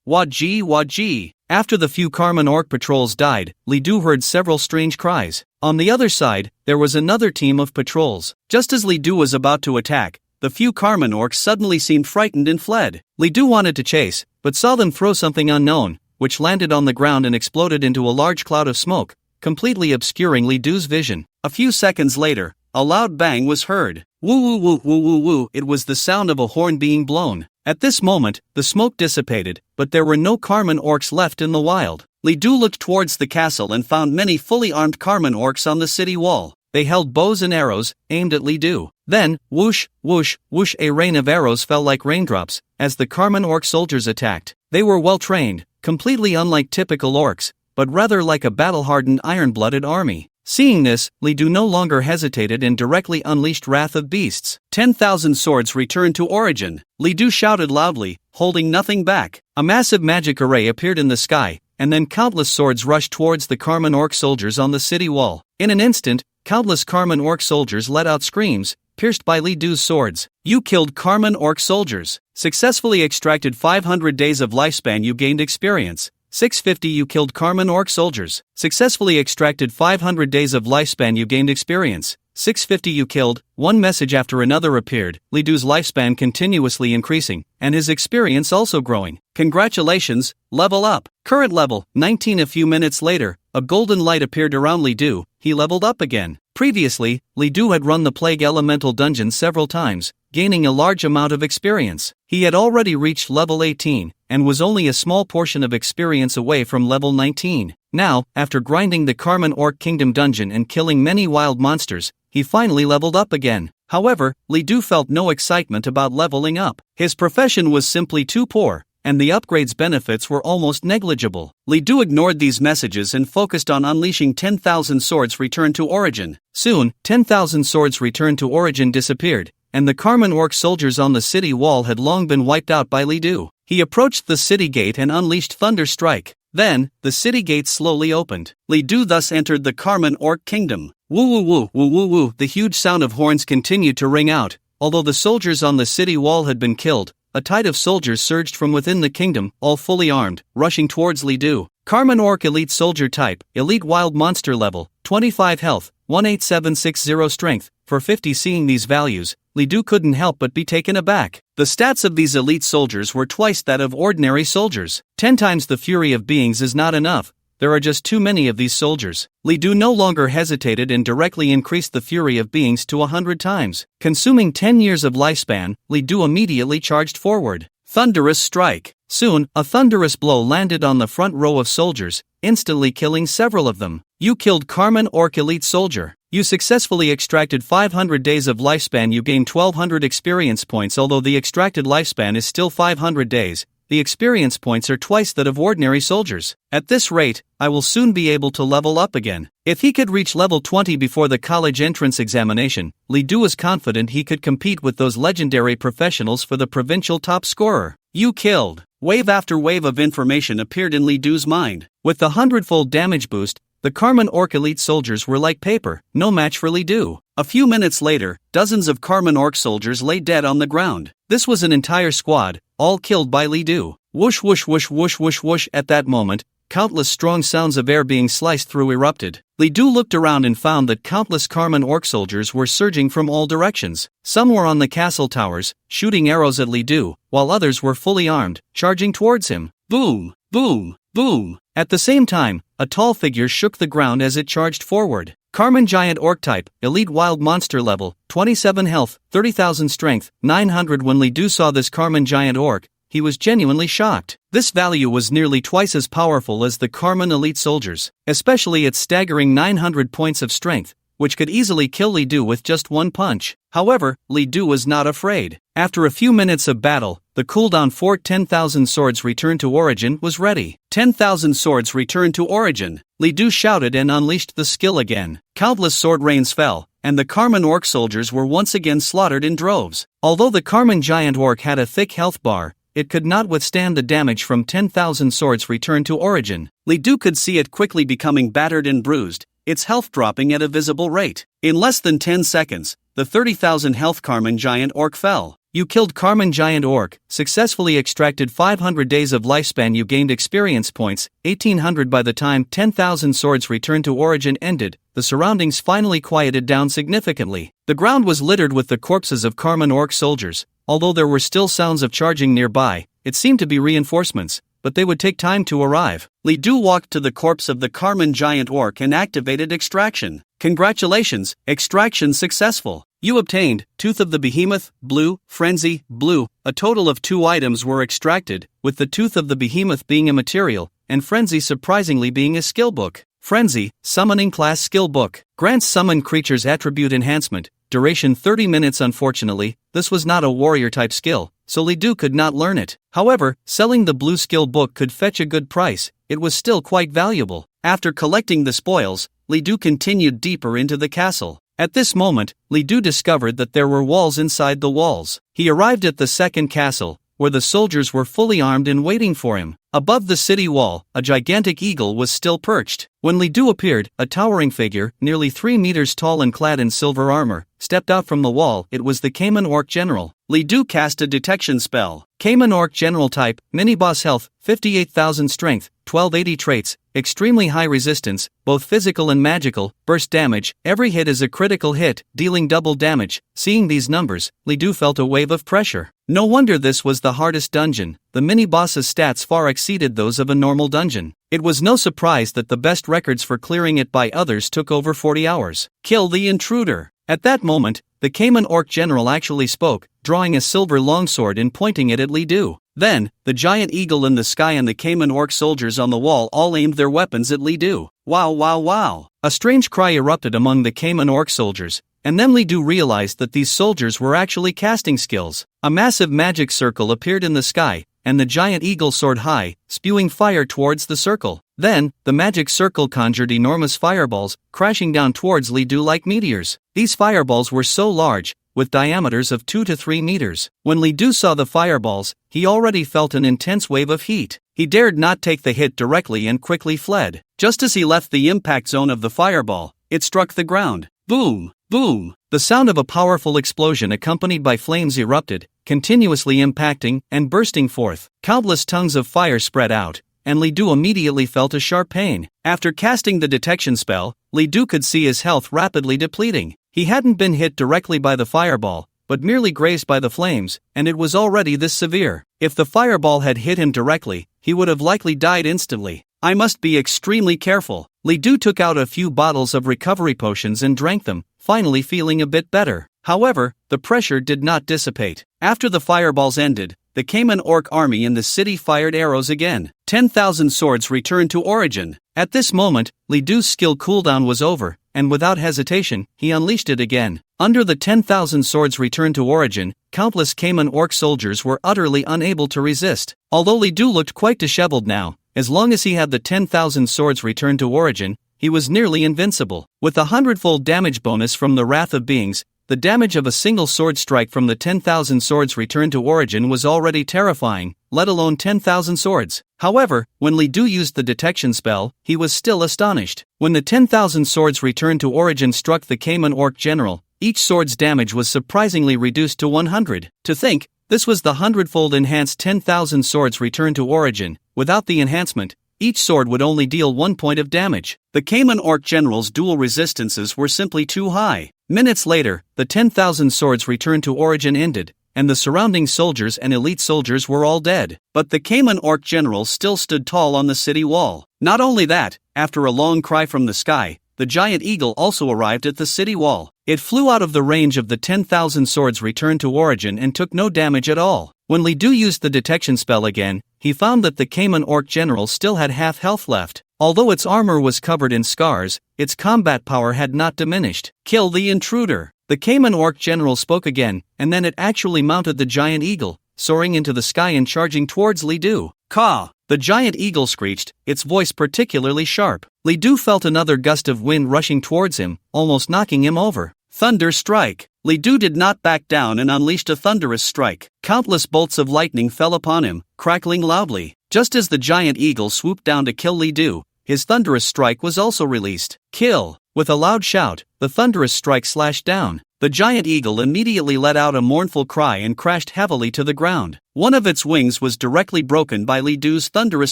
Wah-gee. After the few Cayman Orc patrols died, Li Du heard several strange cries. On the other side, there was another team of patrols. Just as Li Du was about to attack, the few Cayman Orcs suddenly seemed frightened and fled. Li Du wanted to chase, but saw them throw something unknown, which landed on the ground and exploded into a large cloud of smoke, completely obscuring Li Du's vision. A few seconds later, a loud bang was heard. Woo. It was the sound of a horn being blown. At this moment, the smoke dissipated, but there were no Cayman Orcs left in the wild. Li Du looked towards the castle and found many fully armed Cayman Orcs on the city wall. They held bows and arrows, aimed at Li Du. Then, whoosh, whoosh, whoosh, a rain of arrows fell like raindrops, as the Cayman Orc soldiers attacked. They were well trained, completely unlike typical orcs, but rather like a battle-hardened iron-blooded army. Seeing this, Li Du no longer hesitated and directly unleashed Wrath of Beasts. 10,000 swords returned to origin. Li Du shouted loudly, holding nothing back. A massive magic array appeared in the sky, and then countless swords rushed towards the Cayman Orc soldiers on the city wall. In an instant, countless Cayman Orc soldiers let out screams, pierced by Li Du's swords. You killed Cayman Orc soldiers. Successfully extracted 500 days of lifespan. You gained experience. 650 You killed Carmen Orc soldiers. Successfully extracted 500 days of lifespan You gained experience. 650 You killed. One message after another appeared, Li Du's lifespan continuously increasing, and his experience also growing. Congratulations, level up. Current level, 19. A few minutes later, a golden light appeared around Li Du. He leveled up again. Previously, Li Du had run the Plague Elemental dungeon several times, gaining a large amount of experience. He had already reached level 18, and was only a small portion of experience away from level 19. Now, after grinding the Carmen Orc Kingdom dungeon and killing many wild monsters, he finally leveled up again. However, Li Du felt no excitement about leveling up. His profession was simply too poor, and the upgrade's benefits were almost negligible. Li Du ignored these messages and focused on unleashing 10,000 Swords Return to Origin. Soon, 10,000 Swords Return to Origin disappeared, and the Carmen Orc soldiers on the city wall had long been wiped out by Li Du. He approached the city gate and unleashed Thunder Strike. Then, the city gate slowly opened. Li Du thus entered the Carmen Orc Kingdom. Woo woo woo woo woo woo. The huge sound of horns continued to ring out. Although the soldiers on the city wall had been killed, a tide of soldiers surged from within the kingdom, all fully armed, rushing towards Li Du. Carmen Orc Elite Soldier Type, Elite Wild Monster Level, 25 Health, 18760 Strength. For 50. Seeing these values, Li Du couldn't help but be taken aback. The stats of these elite soldiers were twice that of ordinary soldiers. 10 times the fury of beings is not enough. There are just too many of these soldiers. Li Du no longer hesitated and directly increased the fury of beings to 100 times. Consuming 10 years of lifespan, Li Du immediately charged forward. Thunderous Strike. Soon, a thunderous blow landed on the front row of soldiers, instantly killing several of them. You killed Carmen Orc Elite Soldier. You successfully extracted 500 days of lifespan. You gained 1200 experience points. Although the extracted lifespan is still 500 days, the experience points are twice that of ordinary soldiers. At this rate, I will soon be able to level up again. If he could reach level 20 before the college entrance examination, Li Du was confident he could compete with those legendary professionals for the provincial top scorer. You killed. Wave after wave of information appeared in Li Du's mind. With the 100-fold damage boost, the Carmen Orc Elite soldiers were like paper, no match for Li Du. A few minutes later, dozens of Carmen Orc soldiers lay dead on the ground. This was an entire squad, all killed by Li Du. Whoosh whoosh whoosh whoosh whoosh whoosh. At that moment, countless strong sounds of air being sliced through erupted. Li Du looked around and found that countless Carmen Orc soldiers were surging from all directions. Some were on the castle towers, shooting arrows at Li Du, while others were fully armed, charging towards him. Boom, boom, boom. At the same time, a tall figure shook the ground as it charged forward. Carmen Giant Orc Type, Elite Wild Monster Level, 27 Health, 30,000 Strength, 900. When Li Du saw this Carmen Giant Orc, he was genuinely shocked. This value was nearly twice as powerful as the Carmen Elite soldiers, especially its staggering 900 points of strength, which could easily kill Li Du with just one punch. However, Li Du was not afraid. After a few minutes of battle, the cooldown for 10,000 Swords Return to Origin was ready. 10,000 Swords Return to Origin. Li Du shouted and unleashed the skill again. Countless sword rains fell, and the Carmen Orc soldiers were once again slaughtered in droves. Although the Carmen Giant Orc had a thick health bar, it could not withstand the damage from 10,000 Swords Return to Origin. Li Du could see it quickly becoming battered and bruised, its health dropping at a visible rate. In less than 10 seconds, the 30,000 health Carmen Giant Orc fell. You killed Carmen Giant Orc, successfully extracted 500 days of lifespan. You gained experience points, 1800. By the time 10,000 Swords Return to Origin ended, the surroundings finally quieted down significantly. The ground was littered with the corpses of Carmen Orc soldiers. Although there were still sounds of charging nearby, it seemed to be reinforcements, but they would take time to arrive. Li Du walked to the corpse of the Carmen Giant Orc and activated extraction. Congratulations, extraction successful. You obtained Tooth of the Behemoth, Blue, Frenzy, Blue. A total of 2 items were extracted, with the Tooth of the Behemoth being a material, and Frenzy surprisingly being a skill book. Frenzy, Summoning Class Skill Book. Grants Summon Creatures Attribute Enhancement. Duration 30 minutes. Unfortunately, this was not a warrior-type skill, so Li Du could not learn it. However, selling the blue skill book could fetch a good price. It was still quite valuable. After collecting the spoils, Li Du continued deeper into the castle. At this moment, Li Du discovered that there were walls inside the walls. He arrived at the second castle, where the soldiers were fully armed and waiting for him. Above the city wall, a gigantic eagle was still perched. When Li Du appeared, a towering figure, nearly 3 meters tall and clad in silver armor, stepped out from the wall. It was the Cayman Orc General. Li Du cast a detection spell. Cayman Orc General Type, Mini-Boss Health, 58,000 Strength, 1280 Traits, Extremely High Resistance, both physical and magical, Burst Damage, every hit is a critical hit, dealing double damage. Seeing these numbers, Li Du felt a wave of pressure. No wonder this was the hardest dungeon, the mini-boss's stats far exceeded those of a normal dungeon. It was no surprise that the best records for clearing it by others took over 40 hours. Kill the intruder. At that moment, the Cayman Orc General actually spoke, drawing a silver longsword and pointing it at Li Du. Then, the giant eagle in the sky and the Cayman Orc soldiers on the wall all aimed their weapons at Li Du. Wow wow wow! A strange cry erupted among the Cayman Orc soldiers, and then Li Du realized that these soldiers were actually casting skills. A massive magic circle appeared in the sky, and the giant eagle soared high, spewing fire towards the circle. Then, the magic circle conjured enormous fireballs, crashing down towards Li Du like meteors. These fireballs were so large, with diameters of 2 to 3 meters. When Li Du saw the fireballs, he already felt an intense wave of heat. He dared not take the hit directly and quickly fled. Just as he left the impact zone of the fireball, it struck the ground. Boom! Boom! The sound of a powerful explosion accompanied by flames erupted, continuously impacting and bursting forth. Countless tongues of fire spread out, and Li Du immediately felt a sharp pain. After casting the detection spell, Li Du could see his health rapidly depleting. He hadn't been hit directly by the fireball, but merely grazed by the flames, and it was already this severe. If the fireball had hit him directly, he would have likely died instantly. I must be extremely careful. Li Du took out a few bottles of recovery potions and drank them, finally feeling a bit better. However, the pressure did not dissipate. After the fireballs ended, the Cayman Orc army in the city fired arrows again. 10,000 swords returned to origin. At this moment, Li Du's skill cooldown was over, and without hesitation, he unleashed it again. Under the 10,000 swords returned to origin, countless Cayman Orc soldiers were utterly unable to resist. Although Li Du looked quite disheveled now, as long as he had the 10,000 swords returned to origin, he was nearly invincible. With a 100-fold damage bonus from the Wrath of Beings, the damage of a single sword strike from the 10,000 swords returned to origin was already terrifying, let alone 10,000 swords. However, when Li Du used the detection spell, he was still astonished. When the 10,000 swords returned to origin struck the Cayman Orc General, each sword's damage was surprisingly reduced to 100. To think, this was the 100-fold enhanced 10,000 swords returned to origin. Without the enhancement, each sword would only deal 1 point of damage. The Cayman Orc General's dual resistances were simply too high. Minutes later, the 10,000 swords returned to origin ended, and the surrounding soldiers and elite soldiers were all dead. But the Cayman Orc General still stood tall on the city wall. Not only that, after a long cry from the sky, the giant eagle also arrived at the city wall. It flew out of the range of the 10,000 swords returned to origin and took no damage at all. When Li Du used the detection spell again, he found that the Cayman Orc General still had half health left. Although its armor was covered in scars, its combat power had not diminished. Kill the intruder. The Cayman Orc General spoke again, and then it actually mounted the giant eagle, soaring into the sky and charging towards Li Du. Caw! The giant eagle screeched, its voice particularly sharp. Li Du felt another gust of wind rushing towards him, almost knocking him over. Thunder strike! Li Du did not back down and unleashed a thunderous strike. Countless bolts of lightning fell upon him, crackling loudly. Just as the giant eagle swooped down to kill Li Du, his thunderous strike was also released. Kill! With a loud shout, the thunderous strike slashed down. The giant eagle immediately let out a mournful cry and crashed heavily to the ground. One of its wings was directly broken by Li Du's thunderous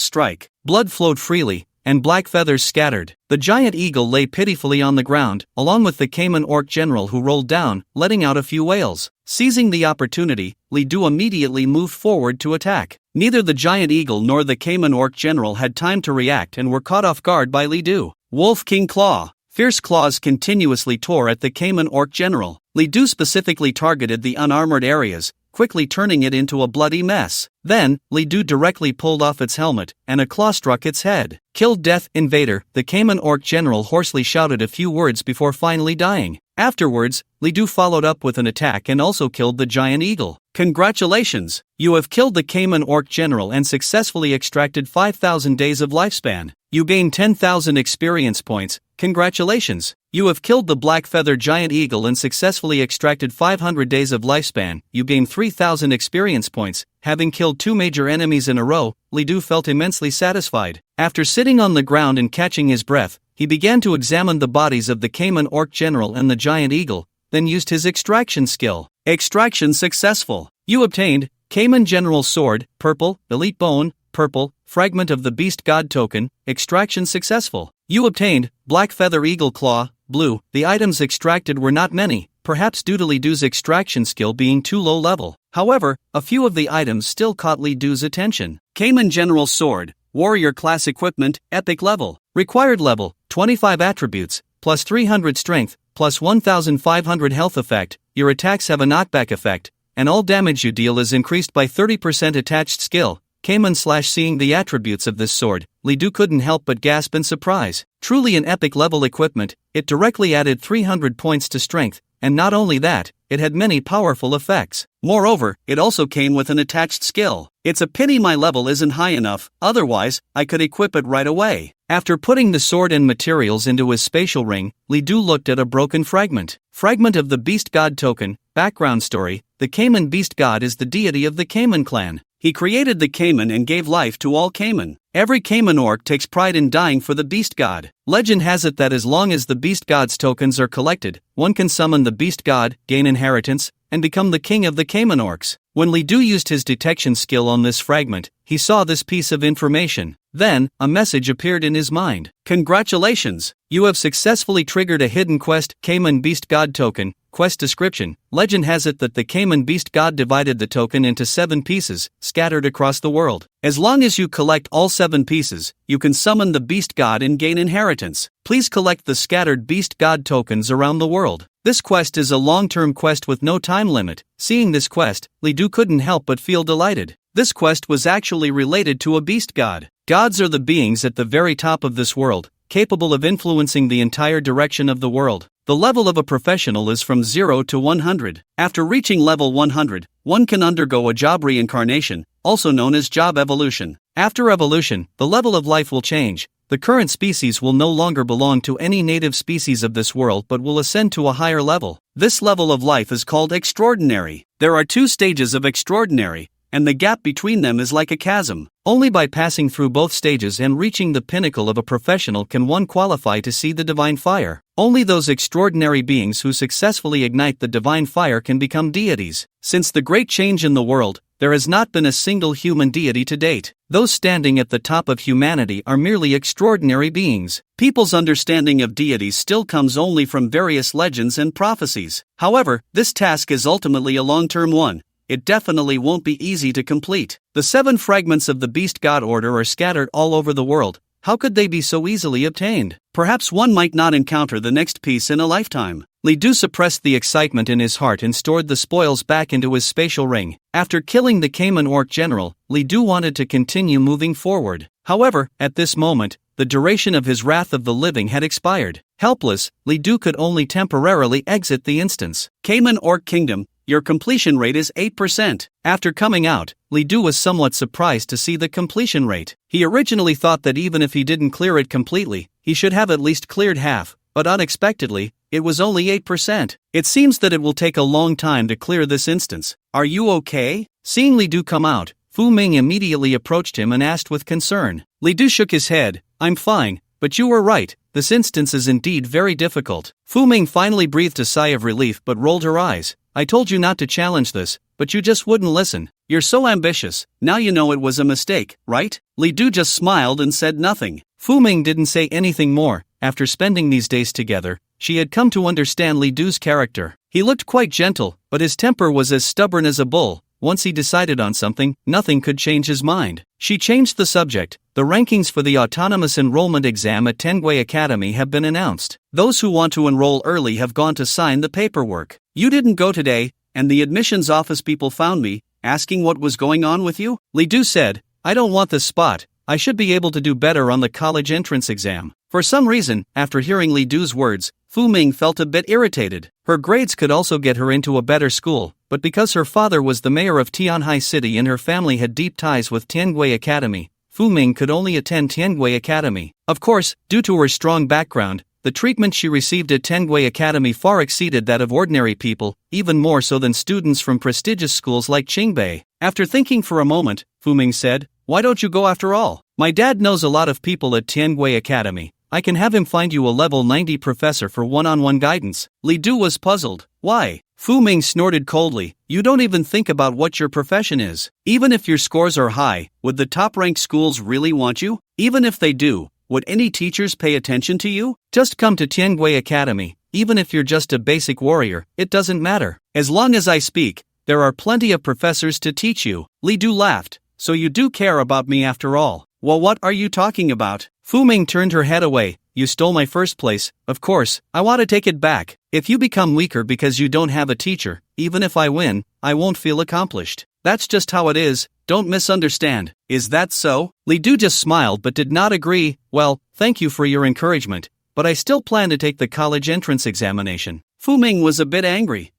strike. Blood flowed freely, and black feathers scattered. The giant eagle lay pitifully on the ground, along with the Cayman Orc General who rolled down, letting out a few wails. Seizing the opportunity, Li Du immediately moved forward to attack. Neither the giant eagle nor the Cayman Orc General had time to react and were caught off guard by Li Du. Wolf King Claw. Fierce claws continuously tore at the Cayman Orc General. Li Du specifically targeted the unarmored areas, quickly turning it into a bloody mess. Then, Li Du directly pulled off its helmet, and a claw struck its head. Killed Death Invader. The Cayman Orc General hoarsely shouted a few words before finally dying. Afterwards, Li Du followed up with an attack and also killed the giant eagle. Congratulations! You have killed the Cayman Orc General and successfully extracted 5,000 days of lifespan. You gain 10,000 experience points. Congratulations! You have killed the Black Feather Giant Eagle and successfully extracted 500 days of lifespan. You gain 3,000 experience points. Having killed 2 major enemies in a row, Li Du felt immensely satisfied. After sitting on the ground and catching his breath, he began to examine the bodies of the Cayman Orc General and the Giant Eagle. then used his extraction skill. Extraction successful. You obtained Cayman General Sword, purple, Elite Bone, purple, Fragment of the Beast God token, extraction successful. You obtained Black Feather Eagle Claw, blue. The items extracted were not many, perhaps due to Li Du's extraction skill being too low level. However, a few of the items still caught Li Du's attention. Cayman General Sword, Warrior Class Equipment, Epic Level. Required level, 25 attributes, plus 300 strength, plus 1500 health effect. Your attacks have a knockback effect, and all damage you deal is increased by 30% attached skill. Cayman/seeing the attributes of this sword, Li Du couldn't help but gasp in surprise. Truly an epic level equipment, it directly added 300 points to strength, and not only that, it had many powerful effects. Moreover, it also came with an attached skill. It's a pity my level isn't high enough, otherwise, I could equip it right away. After putting the sword and materials into his spatial ring, Li Du looked at a broken fragment. Fragment of the Beast God token. Background story: the Cayman Beast God is the deity of the Cayman clan. He created the Cayman and gave life to all Cayman. Every Cayman orc takes pride in dying for the Beast God. Legend has it that as long as the Beast God's tokens are collected, one can summon the Beast God, gain inheritance, and become the king of the Cayman orcs. When Li Du used his detection skill on this fragment, he saw this piece of information. Then, a message appeared in his mind. Congratulations! You have successfully triggered a hidden quest, Cayman Beast God token. Quest description: legend has it that the Cayman Beast God divided the token into 7 pieces, scattered across the world. As long as you collect all 7 pieces, you can summon the Beast God and gain inheritance. Please collect the scattered Beast God tokens around the world. This quest is a long-term quest with no time limit. Seeing this quest, Li Du couldn't help but feel delighted. This quest was actually related to a beast god. Gods are the beings at the very top of this world, capable of influencing the entire direction of the world. The level of a professional is from 0 to 100. After reaching level 100, one can undergo a job reincarnation, also known as job evolution. After evolution, the level of life will change. The current species will no longer belong to any native species of this world but will ascend to a higher level. This level of life is called extraordinary. There are 2 stages of extraordinary, and the gap between them is like a chasm. Only by passing through both stages and reaching the pinnacle of a professional can one qualify to see the divine fire. Only those extraordinary beings who successfully ignite the divine fire can become deities. Since the great change in the world, there has not been a single human deity to date. Those standing at the top of humanity are merely extraordinary beings. People's understanding of deities still comes only from various legends and prophecies. However, this task is ultimately a long-term one. It definitely won't be easy to complete. The 7 fragments of the Beast God Order are scattered all over the world. How could they be so easily obtained? Perhaps one might not encounter the next piece in a lifetime. Li Du suppressed the excitement in his heart and stored the spoils back into his spatial ring. After killing the Cayman Orc general, Li Du wanted to continue moving forward. However, at this moment, the duration of his Wrath of the Living had expired. Helpless, Li Du could only temporarily exit the instance. Cayman Orc Kingdom. Your completion rate is 8%. After coming out, Li Du was somewhat surprised to see the completion rate. He originally thought that even if he didn't clear it completely, he should have at least cleared half, but unexpectedly, it was only 8%. It seems that it will take a long time to clear this instance. Are you okay? Seeing Li Du come out, Fu Ming immediately approached him and asked with concern. Li Du shook his head. I'm fine, but you were right. This instance is indeed very difficult. Fu Ming finally breathed a sigh of relief but rolled her eyes. I told you not to challenge this, but you just wouldn't listen. You're so ambitious, now you know it was a mistake, right? Li Du just smiled and said nothing. Fu Ming didn't say anything more. After spending these days together, she had come to understand Li Du's character. He looked quite gentle, but his temper was as stubborn as a bull. Once he decided on something, nothing could change his mind. She changed the subject. The rankings for the autonomous enrollment exam at Tengwei Academy have been announced. Those who want to enroll early have gone to sign the paperwork. You didn't go today, and the admissions office people found me, asking what was going on with you? Li Du said, I don't want this spot. I should be able to do better on the college entrance exam. For some reason, after hearing Li Du's words, Fu Ming felt a bit irritated. Her grades could also get her into a better school, but because her father was the mayor of Tianhai City and her family had deep ties with Tiangwei Academy, Fu Ming could only attend Tiangwei Academy. Of course, due to her strong background, the treatment she received at Tengwei Academy far exceeded that of ordinary people, even more so than students from prestigious schools like Qingbei. After thinking for a moment, Fu Ming said, Why don't you go after all? My dad knows a lot of people at Tengwei Academy. I can have him find you a level 90 professor for one-on-one guidance. Li Du was puzzled. Why? Fu Ming snorted coldly. You don't even think about what your profession is. Even if your scores are high, would the top-ranked schools really want you? Even if they do, would any teachers pay attention to you? Just come to Tiangui Academy. Even if you're just a basic warrior, it doesn't matter. As long as I speak, there are plenty of professors to teach you. Li Du laughed. So you do care about me after all. Well, what are you talking about? Fu Ming turned her head away. You stole my first place. Of course, I want to take it back. If you become weaker because you don't have a teacher, even if I win, I won't feel accomplished. That's just how it is. Don't misunderstand. Is that so? Li Du just smiled but did not agree. Well, thank you for your encouragement, but I still plan to take the college entrance examination. Fu Ming was a bit angry.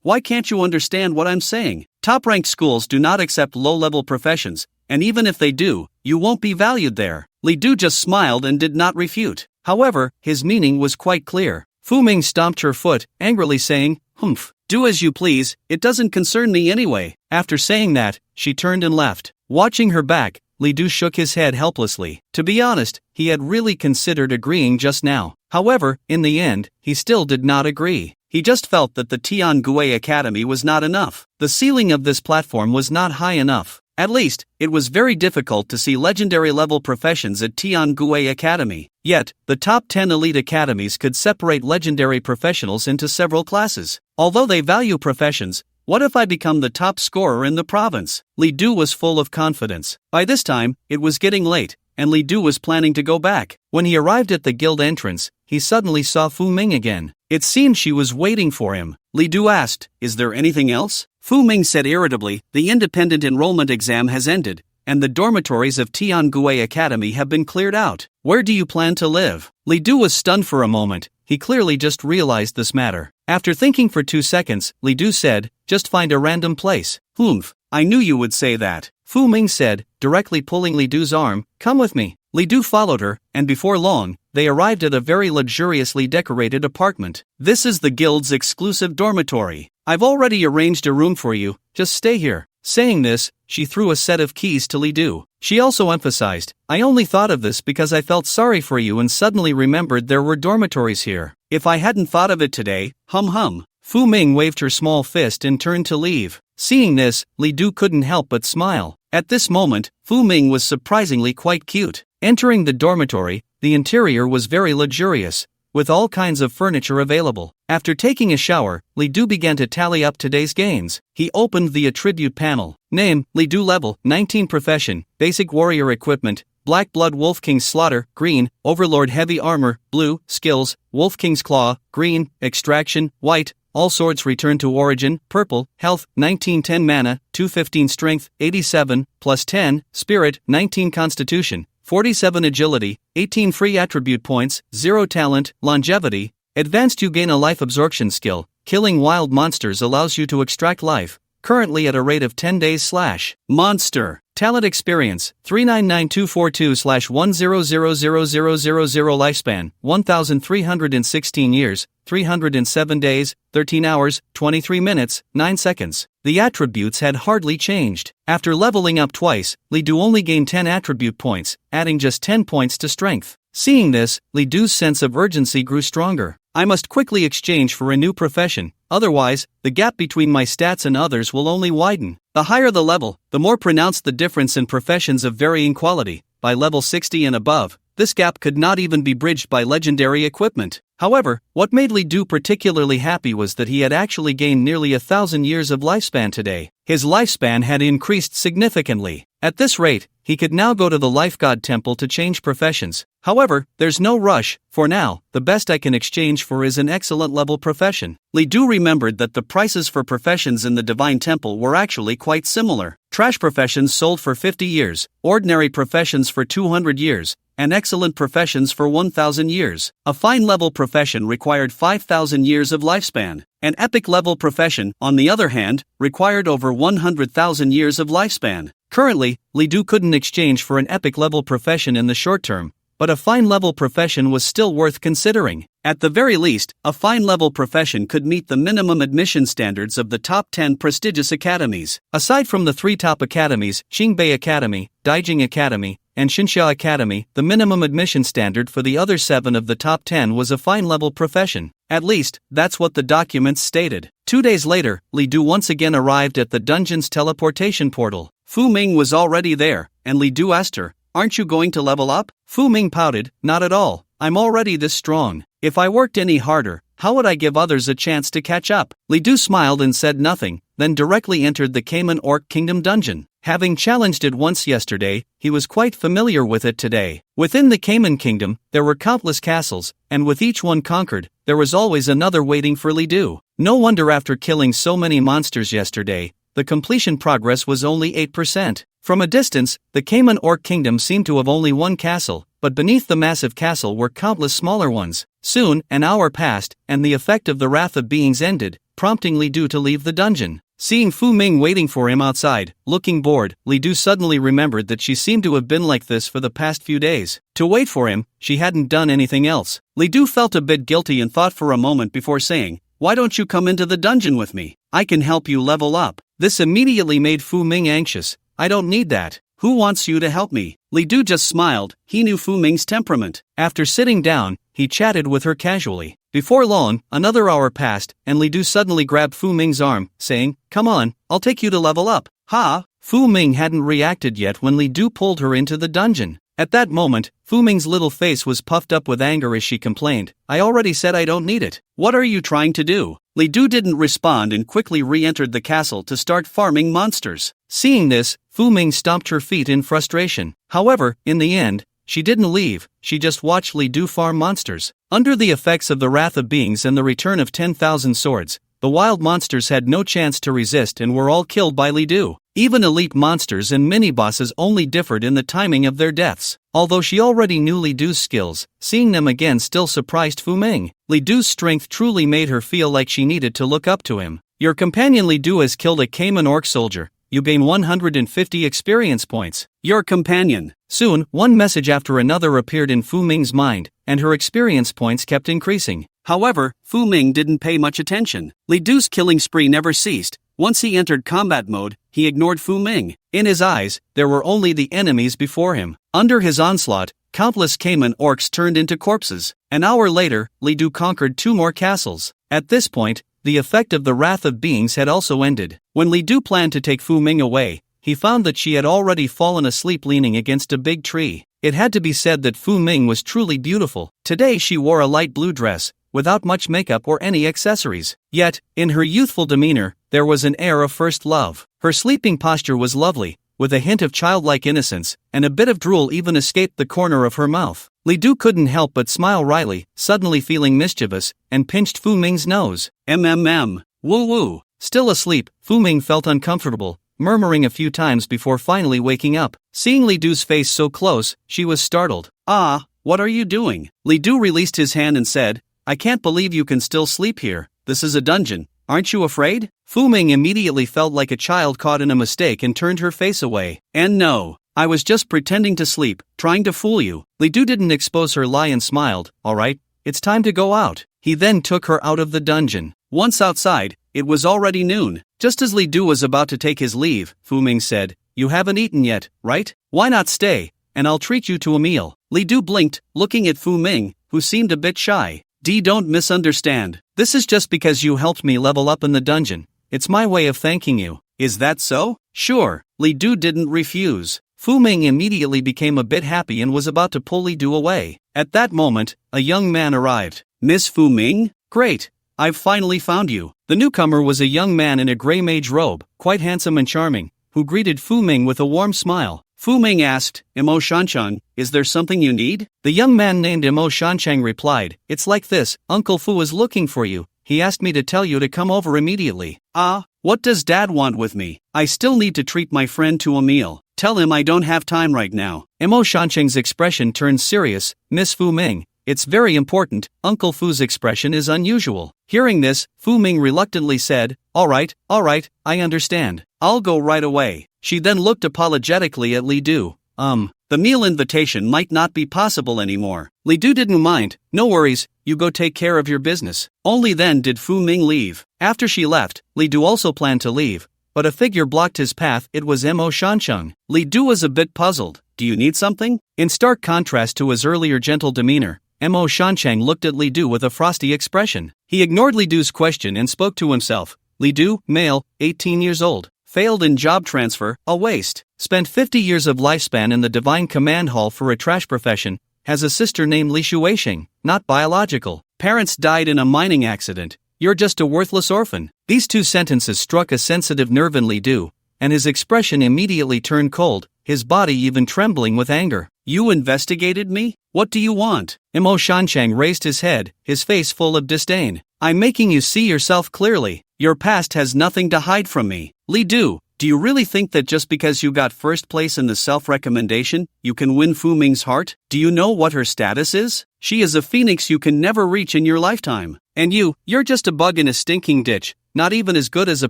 Why can't you understand what I'm saying? Top-ranked schools do not accept low-level professions, and even if they do, you won't be valued there. Li Du just smiled and did not refute. However, his meaning was quite clear. Fu Ming stomped her foot, angrily saying, "Humph, do as you please, it doesn't concern me anyway." After saying that, she turned and left. Watching her back, Li Du shook his head helplessly. To be honest, he had really considered agreeing just now. However, in the end, he still did not agree. He just felt that the Tiangui Academy was not enough. The ceiling of this platform was not high enough. At least, it was very difficult to see legendary-level professions at Tiangui Academy. Yet, the top 10 elite academies could separate legendary professionals into several classes. Although they value professions, what if I become the top scorer in the province? Li Du was full of confidence. By this time, it was getting late, and Li Du was planning to go back. When he arrived at the guild entrance, he suddenly saw Fu Ming again. It seemed she was waiting for him. Li Du asked, "Is there anything else?" Fu Ming said irritably, "The independent enrollment exam has ended, and the dormitories of Tiangui Academy have been cleared out. Where do you plan to live?" Li Du was stunned for a moment. He clearly just realized this matter. After thinking for 2 seconds, Li Du said, "Just find a random place." "Humph, I knew you would say that," Fu Ming said, directly pulling Li Du's arm. "Come with me." Li Du followed her, and before long, they arrived at a very luxuriously decorated apartment. "This is the guild's exclusive dormitory. I've already arranged a room for you, just stay here." Saying this, she threw a set of keys to Li Du. She also emphasized, "I only thought of this because I felt sorry for you and suddenly remembered there were dormitories here. If I hadn't thought of it today, hum." Fu Ming waved her small fist and turned to leave. Seeing this, Li Du couldn't help but smile. At this moment, Fu Ming was surprisingly quite cute. Entering the dormitory, the interior was very luxurious, with all kinds of furniture available. After taking a shower, Li Du began to tally up today's gains. He opened the attribute panel. Name, Li Du level, 19 profession, basic warrior equipment, Black Blood Wolf King's Slaughter, green, Overlord Heavy Armor, blue, skills, Wolf King's Claw, green, extraction, white, all swords return to origin, purple, health, 1910 mana, 215 strength, 87, plus 10, spirit, 19 constitution, 47 agility, 18 free attribute points, 0 talent, longevity, advanced you gain a life absorption skill, killing wild monsters allows you to extract life, currently at a rate of 10 days / monster. Talent experience, 399242/1000000 lifespan, 1316 years, 307 days, 13 hours, 23 minutes, 9 seconds. The attributes had hardly changed. After leveling up twice, Li Du only gained 10 attribute points, adding just 10 points to strength. Seeing this, Li Du's sense of urgency grew stronger. I must quickly exchange for a new profession, otherwise, the gap between my stats and others will only widen. The higher the level, the more pronounced the difference in professions of varying quality. By level 60 and above, this gap could not even be bridged by legendary equipment. However, what made Li Du particularly happy was that he had actually gained nearly 1,000 years of lifespan today. His lifespan had increased significantly. At this rate, he could now go to the Life God Temple to change professions. However, there's no rush. For now, the best I can exchange for is an excellent level profession. Li Du remembered that the prices for professions in the Divine Temple were actually quite similar. Trash professions sold for 50 years, ordinary professions for 200 years, and excellent professions for 1,000 years. A fine level profession required 5,000 years of lifespan. An epic level profession, on the other hand, required over 100,000 years of lifespan. Currently, Li Du couldn't exchange for an epic level profession in the short term, but a fine level profession was still worth considering. At the very least, a fine level profession could meet the minimum admission standards of the top 10 prestigious academies. Aside from the 3 top academies, Qingbei Academy, Daijing Academy, and Xinxia Academy, the minimum admission standard for the other 7 of the top 10 was a fine-level profession. At least, that's what the documents stated. 2 days later, Li Du once again arrived at the dungeon's teleportation portal. Fu Ming was already there, and Li Du asked her, "Aren't you going to level up?" Fu Ming pouted, "Not at all. I'm already this strong. If I worked any harder, how would I give others a chance to catch up?" Li Du smiled and said nothing, then directly entered the Cayman Orc Kingdom dungeon. Having challenged it once yesterday, he was quite familiar with it today. Within the Cayman Kingdom, there were countless castles, and with each one conquered, there was always another waiting for Li Du. No wonder after killing so many monsters yesterday, the completion progress was only 8%. From a distance, the Cayman Orc Kingdom seemed to have only one castle, but beneath the massive castle were countless smaller ones. Soon, an hour passed, and the effect of the Wrath of Beings ended, prompting Li Du to leave the dungeon. Seeing Fu Ming waiting for him outside, looking bored, Li Du suddenly remembered that she seemed to have been like this for the past few days. To wait for him, she hadn't done anything else. Li Du felt a bit guilty and thought for a moment before saying, "Why don't you come into the dungeon with me? I can help you level up." This immediately made Fu Ming anxious. "I don't need that. Who wants you to help me?" Li Du just smiled. He knew Fu Ming's temperament. After sitting down, he chatted with her casually. Before long, another hour passed, and Li Du suddenly grabbed Fu Ming's arm, saying, "Come on, I'll take you to level up." "Ha!" Fu Ming hadn't reacted yet when Li Du pulled her into the dungeon. At that moment, Fu Ming's little face was puffed up with anger as she complained, "I already said I don't need it. What are you trying to do?" Li Du didn't respond and quickly re-entered the castle to start farming monsters. Seeing this, Fu Ming stomped her feet in frustration. However, in the end, she didn't leave, she just watched Li Du farm monsters. Under the effects of the Wrath of Beings and the return of 10,000 swords, the wild monsters had no chance to resist and were all killed by Li Du. Even elite monsters and mini-bosses only differed in the timing of their deaths. Although she already knew Li Du's skills, seeing them again still surprised Fu Ming. Li Du's strength truly made her feel like she needed to look up to him. "Your companion Li Du has killed a Cayman Orc soldier. You gain 150 experience points." Your companion. Soon, one message after another appeared in Fu Ming's mind, and her experience points kept increasing. However, Fu Ming didn't pay much attention. Li Du's killing spree never ceased. Once he entered combat mode, he ignored Fu Ming. In his eyes, there were only the enemies before him. Under his onslaught, countless Cayman orcs turned into corpses. An hour later, Li Du conquered 2 more castles. At this point, the effect of the Wrath of Beings had also ended. When Li Du planned to take Fu Ming away, he found that she had already fallen asleep leaning against a big tree. It had to be said that Fu Ming was truly beautiful. Today she wore a light blue dress, without much makeup or any accessories. Yet, in her youthful demeanor, there was an air of first love. Her sleeping posture was lovely, with a hint of childlike innocence, and a bit of drool even escaped the corner of her mouth. Li Du couldn't help but smile wryly, suddenly feeling mischievous, and pinched Fu Ming's nose. Woo woo. Still asleep, Fu Ming felt uncomfortable, murmuring a few times before finally waking up. Seeing Li Du's face so close, she was startled. "Ah, what are you doing?" Li Du released his hand and said, "I can't believe you can still sleep here. This is a dungeon. Aren't you afraid?" Fu Ming immediately felt like a child caught in a mistake and turned her face away. "And no, I was just pretending to sleep, trying to fool you." Li Du didn't expose her lie and smiled. "Alright, it's time to go out." He then took her out of the dungeon. Once outside, it was already noon. Just as Li Du was about to take his leave, Fu Ming said, "You haven't eaten yet, right? Why not stay, and I'll treat you to a meal." Li Du blinked, looking at Fu Ming, who seemed a bit shy. Don't misunderstand. This is just because you helped me level up in the dungeon. It's my way of thanking you." "Is that so?" "Sure." Li Du didn't refuse. Fu Ming immediately became a bit happy and was about to pull Li Du away. At that moment, a young man arrived. "Miss Fu Ming? Great. I've finally found you." The newcomer was a young man in a gray mage robe, quite handsome and charming, who greeted Fu Ming with a warm smile. Fu Ming asked, "Imo Shanchang, is there something you need?" The young man named Imo Shanchang replied, "It's like this, Uncle Fu is looking for you. He asked me to tell you to come over immediately." "Ah, what does Dad want with me? I still need to treat my friend to a meal. Tell him I don't have time right now." Imo Shanchang's expression turned serious. "Miss Fu Ming, it's very important." Uncle Fu's expression is unusual. Hearing this, Fu Ming reluctantly said, All right, I understand. I'll go right away." She then looked apologetically at Li Du. The meal invitation might not be possible anymore." Li Du didn't mind. "No worries, you go take care of your business." Only then did Fu Ming leave. After she left, Li Du also planned to leave, but a figure blocked his path. It was Imo Shanchang. Li Du was a bit puzzled. Do you need something? In stark contrast to his earlier gentle demeanor, Mo Shanchang looked at Li Du with a frosty expression. He ignored Li Du's question and spoke to himself. Li Du, male, 18 years old. Failed in job transfer, a waste. Spent 50 years of lifespan in the Divine Command Hall for a trash profession. Has a sister named Li Shueixing, not biological. Parents died in a mining accident. You're just a worthless orphan. These two sentences struck a sensitive nerve in Li Du, and his expression immediately turned cold, his body even trembling with anger. You investigated me? What do you want? Mo Shanchang raised his head, his face full of disdain. I'm making you see yourself clearly. Your past has nothing to hide from me. Li Du, do you really think that just because you got first place in the self-recommendation, you can win Fu Ming's heart? Do you know what her status is? She is a phoenix you can never reach in your lifetime. And you're just a bug in a stinking ditch, not even as good as a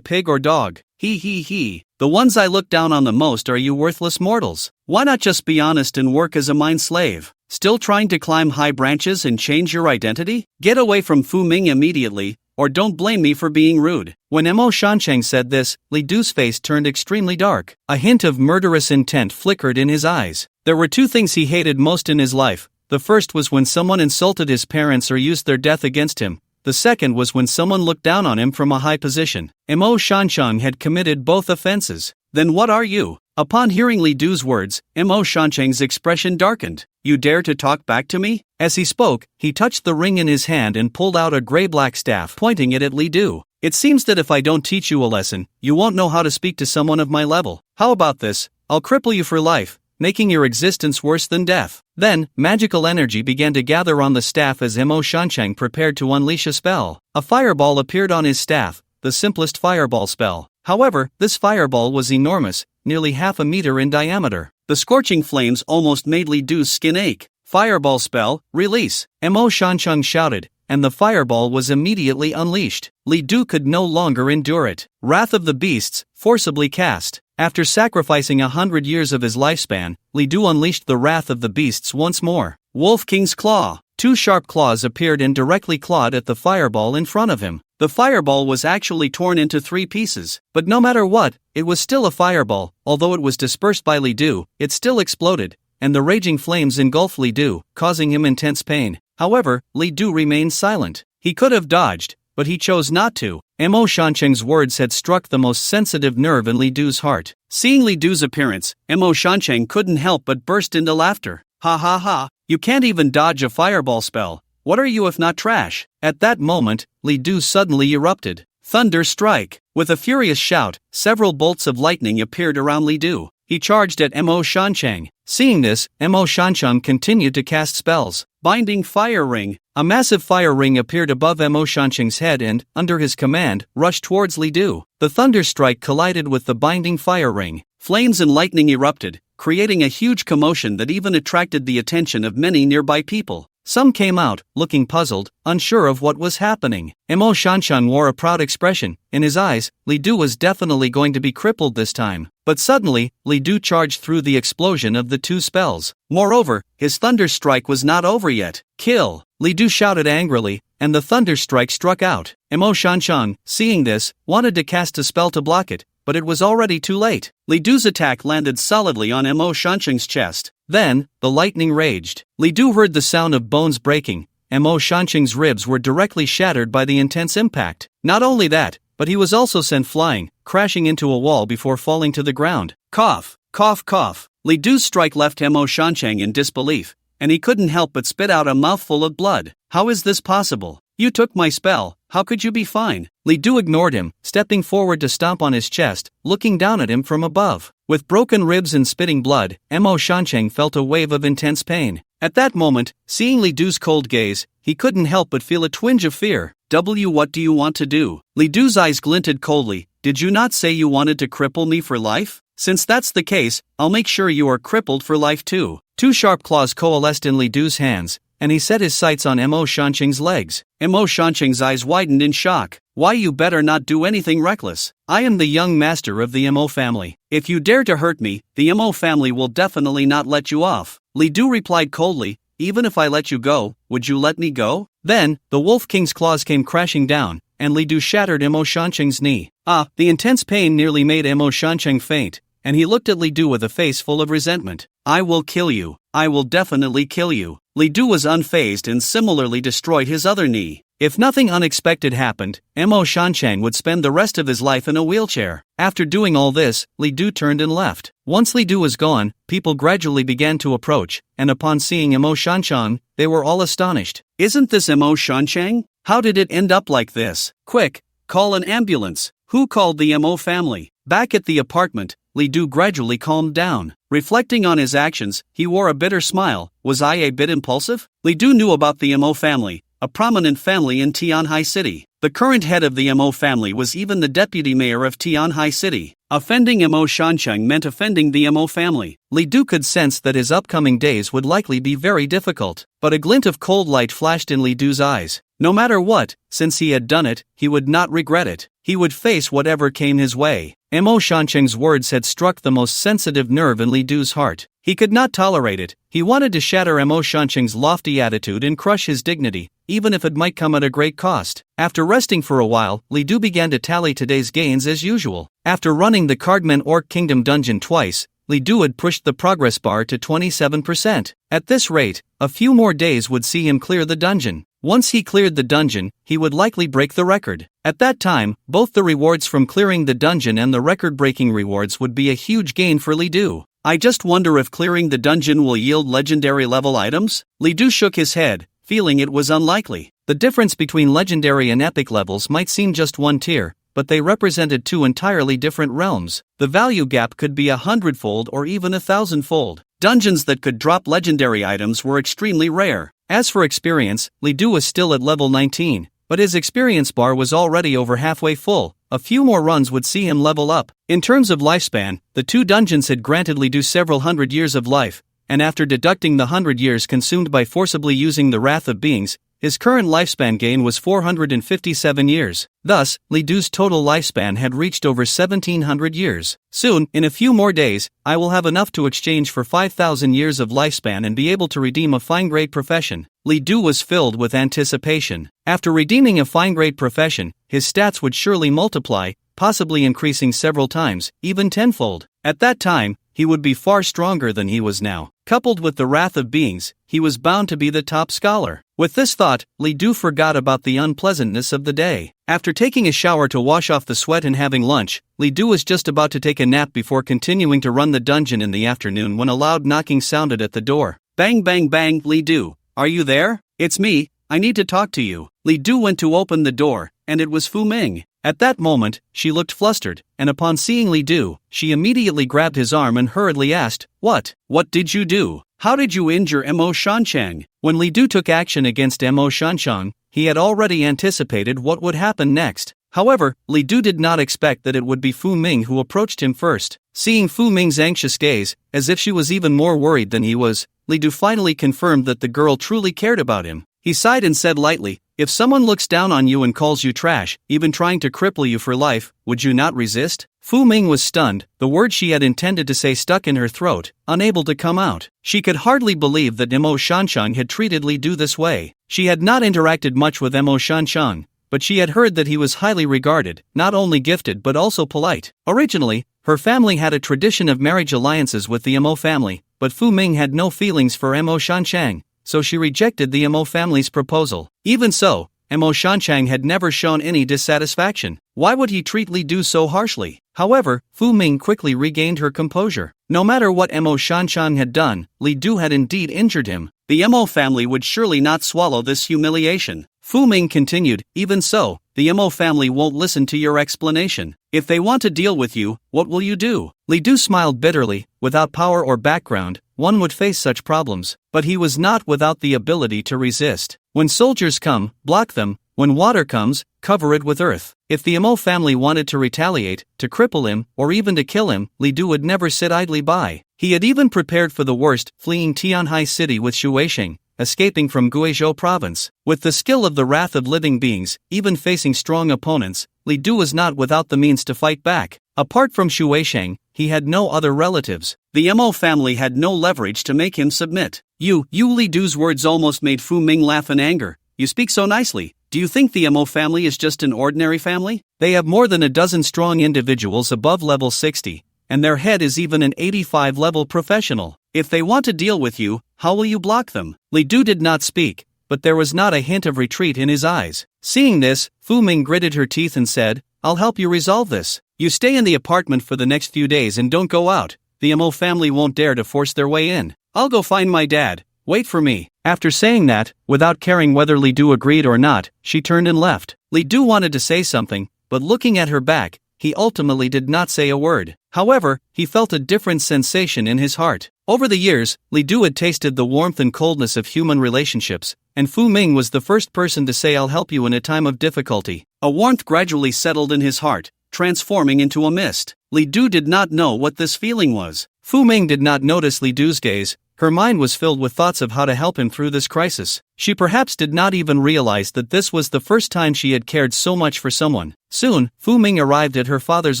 pig or dog. He. The ones I look down on the most are you worthless mortals. Why not just be honest and work as a mind slave? Still trying to climb high branches and change your identity? Get away from Fu Ming immediately, or don't blame me for being rude. When Mo Shanchang said this, Li Du's face turned extremely dark. A hint of murderous intent flickered in his eyes. There were two things he hated most in his life. The first was when someone insulted his parents or used their death against him. The second was when someone looked down on him from a high position. Mo Shanchang had committed both offenses. Then what are you? Upon hearing Li Du's words, Mo Shanchang's expression darkened. You dare to talk back to me? As he spoke, he touched the ring in his hand and pulled out a gray-black staff, pointing it at Li Du. It seems that if I don't teach you a lesson, you won't know how to speak to someone of my level. How about this? I'll cripple you for life, making your existence worse than death. Then, magical energy began to gather on the staff as Mo Shanchang prepared to unleash a spell. A fireball appeared on his staff, the simplest fireball spell. However, this fireball was enormous, nearly half a meter in diameter. The scorching flames almost made Li Du's skin ache. Fireball spell, release, Mo Shanchang shouted, and the fireball was immediately unleashed. Li Du could no longer endure it. Wrath of the Beasts, forcibly cast. After sacrificing 100 years of his lifespan, Li Du unleashed the wrath of the beasts once more. Wolf King's Claw. Two sharp claws appeared and directly clawed at the fireball in front of him. The fireball was actually torn into 3 pieces, but no matter what, it was still a fireball. Although it was dispersed by Li Du, it still exploded, and the raging flames engulfed Li Du, causing him intense pain. However, Li Du remained silent. He could have dodged, but he chose not to. Mo Shanchang's words had struck the most sensitive nerve in Li Du's heart. Seeing Li Du's appearance, Mo Shanchang couldn't help but burst into laughter. Ha ha ha, you can't even dodge a fireball spell. What are you if not trash? At that moment, Li Du suddenly erupted. Thunder strike. With a furious shout, several bolts of lightning appeared around Li Du. He charged at Mo Shanchang. Seeing this, Mo Shanchang continued to cast spells. Binding Fire Ring. A massive fire ring appeared above Mo Shanchang's head and, under his command, rushed towards Li Du. The thunder strike collided with the binding fire ring. Flames and lightning erupted, creating a huge commotion that even attracted the attention of many nearby people. Some came out, looking puzzled, unsure of what was happening. Mo Shanchang wore a proud expression. In his eyes, Li Du was definitely going to be crippled this time. But suddenly, Li Du charged through the explosion of the 2 spells. Moreover, his thunder strike was not over yet. Kill! Li Du shouted angrily, and the thunder strike struck out. Mo Shanchang, seeing this, wanted to cast a spell to block it, but it was already too late. Li Du's attack landed solidly on Mo Shanchang's chest. Then, the lightning raged. Li Du heard the sound of bones breaking. Mo Shanchang's ribs were directly shattered by the intense impact. Not only that, but he was also sent flying, crashing into a wall before falling to the ground. Cough, cough, cough. Li Du's strike left Mo Shanchang in disbelief, and he couldn't help but spit out a mouthful of blood. How is this possible? You took my spell, how could you be fine? Li Du ignored him, stepping forward to stomp on his chest, looking down at him from above. With broken ribs and spitting blood, Mo Shanchang felt a wave of intense pain. At that moment, seeing Li Du's cold gaze, he couldn't help but feel a twinge of fear. What do you want to do? Li Du's eyes glinted coldly. Did you not say you wanted to cripple me for life? Since that's the case, I'll make sure you are crippled for life too. 2 sharp claws coalesced in Li Du's hands, and he set his sights on Mo Shanchang's legs. Mo Shanchang's eyes widened in shock. Why, you better not do anything reckless. I am the young master of the Mo family. If you dare to hurt me, the Mo family will definitely not let you off. Li Du replied coldly. Even if I let you go, would you let me go? Then, the Wolf King's claws came crashing down, and Li Du shattered Mo Shanchang's knee. The intense pain nearly made Mo Shanchang faint, and he looked at Li Du with a face full of resentment. I will kill you. I will definitely kill you. Li Du was unfazed and similarly destroyed his other knee. If nothing unexpected happened, Mo Shanchang would spend the rest of his life in a wheelchair. After doing all this, Li Du turned and left. Once Li Du was gone, people gradually began to approach, and upon seeing Mo Shanchang, they were all astonished. Isn't this Mo Shanchang? How did it end up like this? Quick, call an ambulance. Who called the Mo family? Back at the apartment, Li Du gradually calmed down. Reflecting on his actions, he wore a bitter smile. Was I a bit impulsive? Li Du knew about the Mo family, a prominent family in Tianhai City. The current head of the Mo family was even the deputy mayor of Tianhai City. Offending Mo Shanchang meant offending the Mo family. Li Du could sense that his upcoming days would likely be very difficult. But a glint of cold light flashed in Li Du's eyes. No matter what, since he had done it, he would not regret it. He would face whatever came his way. Mo Shanchang's words had struck the most sensitive nerve in Li Du's heart. He could not tolerate it. He wanted to shatter Mo Shanchang's lofty attitude and crush his dignity, even if it might come at a great cost. After resting for a while, Li Du began to tally today's gains as usual. After running the Cardman Orc Kingdom dungeon twice, Li Du had pushed the progress bar to 27%. At this rate, a few more days would see him clear the dungeon. Once he cleared the dungeon, he would likely break the record. At that time, both the rewards from clearing the dungeon and the record-breaking rewards would be a huge gain for Li Du. I just wonder if clearing the dungeon will yield legendary level items? Li Du shook his head, feeling it was unlikely. The difference between legendary and epic levels might seem just one tier, but they represented two entirely different realms. The value gap could be 100-fold or even 1,000-fold. Dungeons that could drop legendary items were extremely rare. As for experience, Li Du was still at level 19, but his experience bar was already over halfway full. A few more runs would see him level up. In terms of lifespan, the two dungeons had granted Li Du several hundred years of life, and after deducting the 100 years consumed by forcibly using the Wrath of Beings, his current lifespan gain was 457 years. Thus, Li Du's total lifespan had reached over 1,700 years. Soon, in a few more days, I will have enough to exchange for 5,000 years of lifespan and be able to redeem a fine-grade profession. Li Du was filled with anticipation. After redeeming a fine-grade profession, his stats would surely multiply, possibly increasing several times, even tenfold. At that time, he would be far stronger than he was now. Coupled with the Wrath of Beings, he was bound to be the top scholar. With this thought, Li Du forgot about the unpleasantness of the day. After taking a shower to wash off the sweat and having lunch, Li Du was just about to take a nap before continuing to run the dungeon in the afternoon when a loud knocking sounded at the door. Bang bang bang, Li Du, are you there? It's me, I need to talk to you. Li Du went to open the door, and it was Fu Ming. At that moment, she looked flustered, and upon seeing Li Du, she immediately grabbed his arm and hurriedly asked, What did you do? How did you injure Mo Shanchang? When Li Du took action against Mo Shanchang, he had already anticipated what would happen next. However, Li Du did not expect that it would be Fu Ming who approached him first. Seeing Fu Ming's anxious gaze, as if she was even more worried than he was, Li Du finally confirmed that the girl truly cared about him. He sighed and said lightly, If someone looks down on you and calls you trash, even trying to cripple you for life, would you not resist? Fu Ming was stunned, the words she had intended to say stuck in her throat, unable to come out. She could hardly believe that Mo Shanchang had treated Li Du this way. She had not interacted much with Mo Shanchang, but she had heard that he was highly regarded, not only gifted but also polite. Originally, her family had a tradition of marriage alliances with the Mo family, but Fu Ming had no feelings for Mo Shanchang, so she rejected the Mo family's proposal. Even so, Mo Shanchang had never shown any dissatisfaction. Why would he treat Li Du so harshly? However, Fu Ming quickly regained her composure. No matter what Mo Shanchang had done, Li Du had indeed injured him. The Mo family would surely not swallow this humiliation. Fu Ming continued, Even so, the Mo family won't listen to your explanation. If they want to deal with you, what will you do? Li Du smiled bitterly. Without power or background, one would face such problems. But he was not without the ability to resist. When soldiers come, block them. When water comes, cover it with earth. If the Mo family wanted to retaliate, to cripple him, or even to kill him, Li Du would never sit idly by. He had even prepared for the worst, fleeing Tianhai City with Shuisheng, escaping from Guizhou province. With the skill of the Wrath of Living Beings, even facing strong opponents, Li Du was not without the means to fight back. Apart from Shuisheng, he had no other relatives. The Mo family had no leverage to make him submit. You Li Du's words almost made Fu Ming laugh in anger. You speak so nicely. Do you think the Mo family is just an ordinary family? They have more than a dozen strong individuals above level 60, and their head is even an 85-level professional. If they want to deal with you, how will you block them? Li Du did not speak, but there was not a hint of retreat in his eyes. Seeing this, Fu Ming gritted her teeth and said, I'll help you resolve this. You stay in the apartment for the next few days and don't go out. The Mo family won't dare to force their way in. I'll go find my dad. Wait for me. After saying that, without caring whether Li Du agreed or not, she turned and left. Li Du wanted to say something, but looking at her back, he ultimately did not say a word. However, he felt a different sensation in his heart. Over the years, Li Du had tasted the warmth and coldness of human relationships, and Fu Ming was the first person to say I'll help you in a time of difficulty. A warmth gradually settled in his heart, transforming into a mist. Li Du did not know what this feeling was. Fu Ming did not notice Li Du's gaze. Her mind was filled with thoughts of how to help him through this crisis. She perhaps did not even realize that this was the first time she had cared so much for someone. Soon, Fu Ming arrived at her father's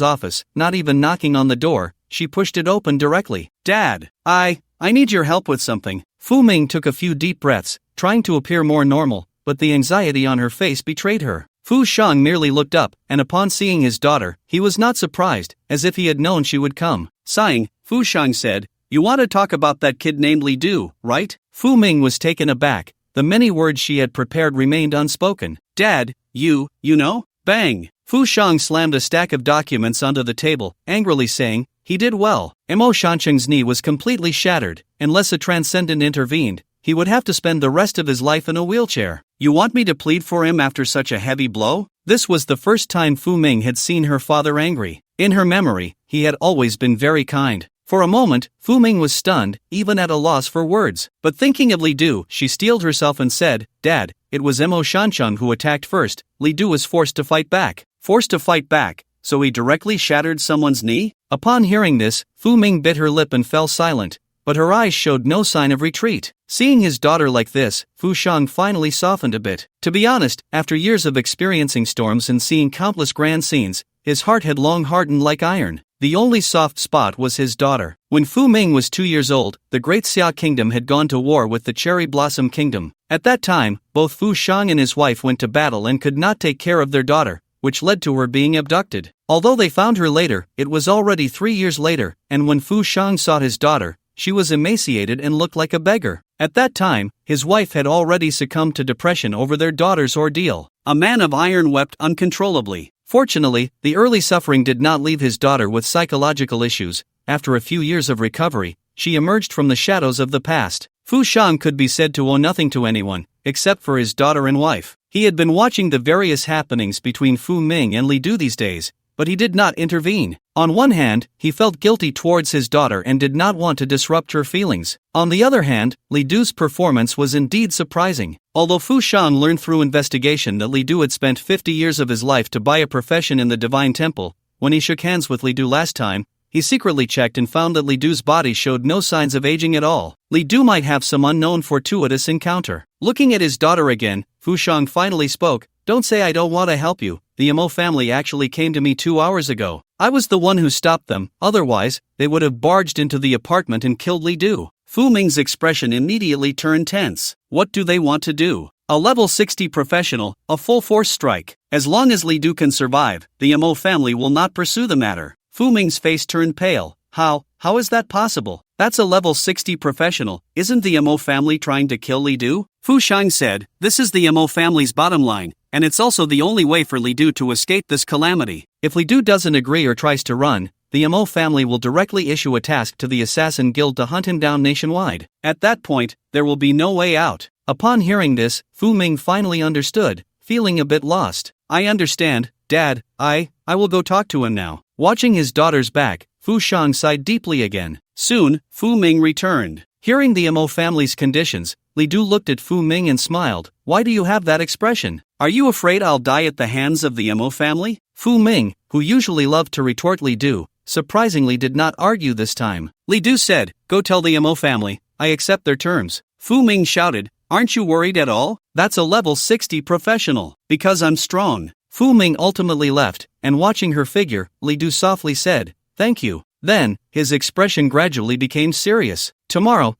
office, not even knocking on the door. She pushed it open directly. Dad, I need your help with something. Fu Ming took a few deep breaths, trying to appear more normal, but the anxiety on her face betrayed her. Fu Shang merely looked up, and upon seeing his daughter, he was not surprised, as if he had known she would come. Sighing, Fu Shang said, You want to talk about that kid named Li Du, right? Fu Ming was taken aback. The many words she had prepared remained unspoken. Dad, you know? Bang! Fu Shang slammed a stack of documents onto the table, angrily saying, He did well. Mo Shancheng's knee was completely shattered. Unless a transcendent intervened, he would have to spend the rest of his life in a wheelchair. You want me to plead for him after such a heavy blow? This was the first time Fu Ming had seen her father angry. In her memory, he had always been very kind. For a moment, Fu Ming was stunned, even at a loss for words. But thinking of Li Du, she steeled herself and said, Dad, it was Mo Shancheng who attacked first. Li Du was forced to fight back. Forced to fight back? So he directly shattered someone's knee? Upon hearing this, Fu Ming bit her lip and fell silent. But her eyes showed no sign of retreat. Seeing his daughter like this, Fu Shang finally softened a bit. To be honest, after years of experiencing storms and seeing countless grand scenes, his heart had long hardened like iron. The only soft spot was his daughter. When Fu Ming was 2 years old, the Great Xia Kingdom had gone to war with the Cherry Blossom Kingdom. At that time, both Fu Shang and his wife went to battle and could not take care of their daughter, which led to her being abducted. Although they found her later, it was already 3 years later, and when Fu Shang saw his daughter, she was emaciated and looked like a beggar. At that time, his wife had already succumbed to depression over their daughter's ordeal. A man of iron wept uncontrollably. Fortunately, the early suffering did not leave his daughter with psychological issues. After a few years of recovery, she emerged from the shadows of the past. Fu Shang could be said to owe nothing to anyone, except for his daughter and wife. He had been watching the various happenings between Fu Ming and Li Du these days, but he did not intervene. On one hand, he felt guilty towards his daughter and did not want to disrupt her feelings. On the other hand, Li Du's performance was indeed surprising. Although Fu Shang learned through investigation that Li Du had spent 50 years of his life to buy a profession in the Divine Temple, when he shook hands with Li Du last time, he secretly checked and found that Li Du's body showed no signs of aging at all. Li Du might have some unknown fortuitous encounter. Looking at his daughter again, Fu Shang finally spoke, Don't say I don't want to help you. The Mo family actually came to me 2 hours ago. I was the one who stopped them, otherwise, they would have barged into the apartment and killed Li Du. Fu Ming's expression immediately turned tense. What do they want to do? A level 60 professional, a full force strike. As long as Li Du can survive, the Mo family will not pursue the matter. Fu Ming's face turned pale. How is that possible? That's a level 60 professional. Isn't the Mo family trying to kill Li Du? Fu Shang said, This is the Mo family's bottom line, and it's also the only way for Li Du to escape this calamity. If Li Du doesn't agree or tries to run, the Mo family will directly issue a task to the Assassin Guild to hunt him down nationwide. At that point, there will be no way out. Upon hearing this, Fu Ming finally understood, feeling a bit lost. I understand, Dad, I will go talk to him now. Watching his daughter's back, Fu Shang sighed deeply again. Soon, Fu Ming returned. Hearing the Mo family's conditions, Li Du looked at Fu Ming and smiled. Why do you have that expression? Are you afraid I'll die at the hands of the Mo family? Fu Ming, who usually loved to retort Li Du, surprisingly did not argue this time. Li Du said, Go tell the Mo family, I accept their terms. Fu Ming shouted, Aren't you worried at all? That's a level 60 professional. Because I'm strong. Fu Ming ultimately left, and watching her figure, Li Du softly said, Thank you. Then, his expression gradually became serious. Tomorrow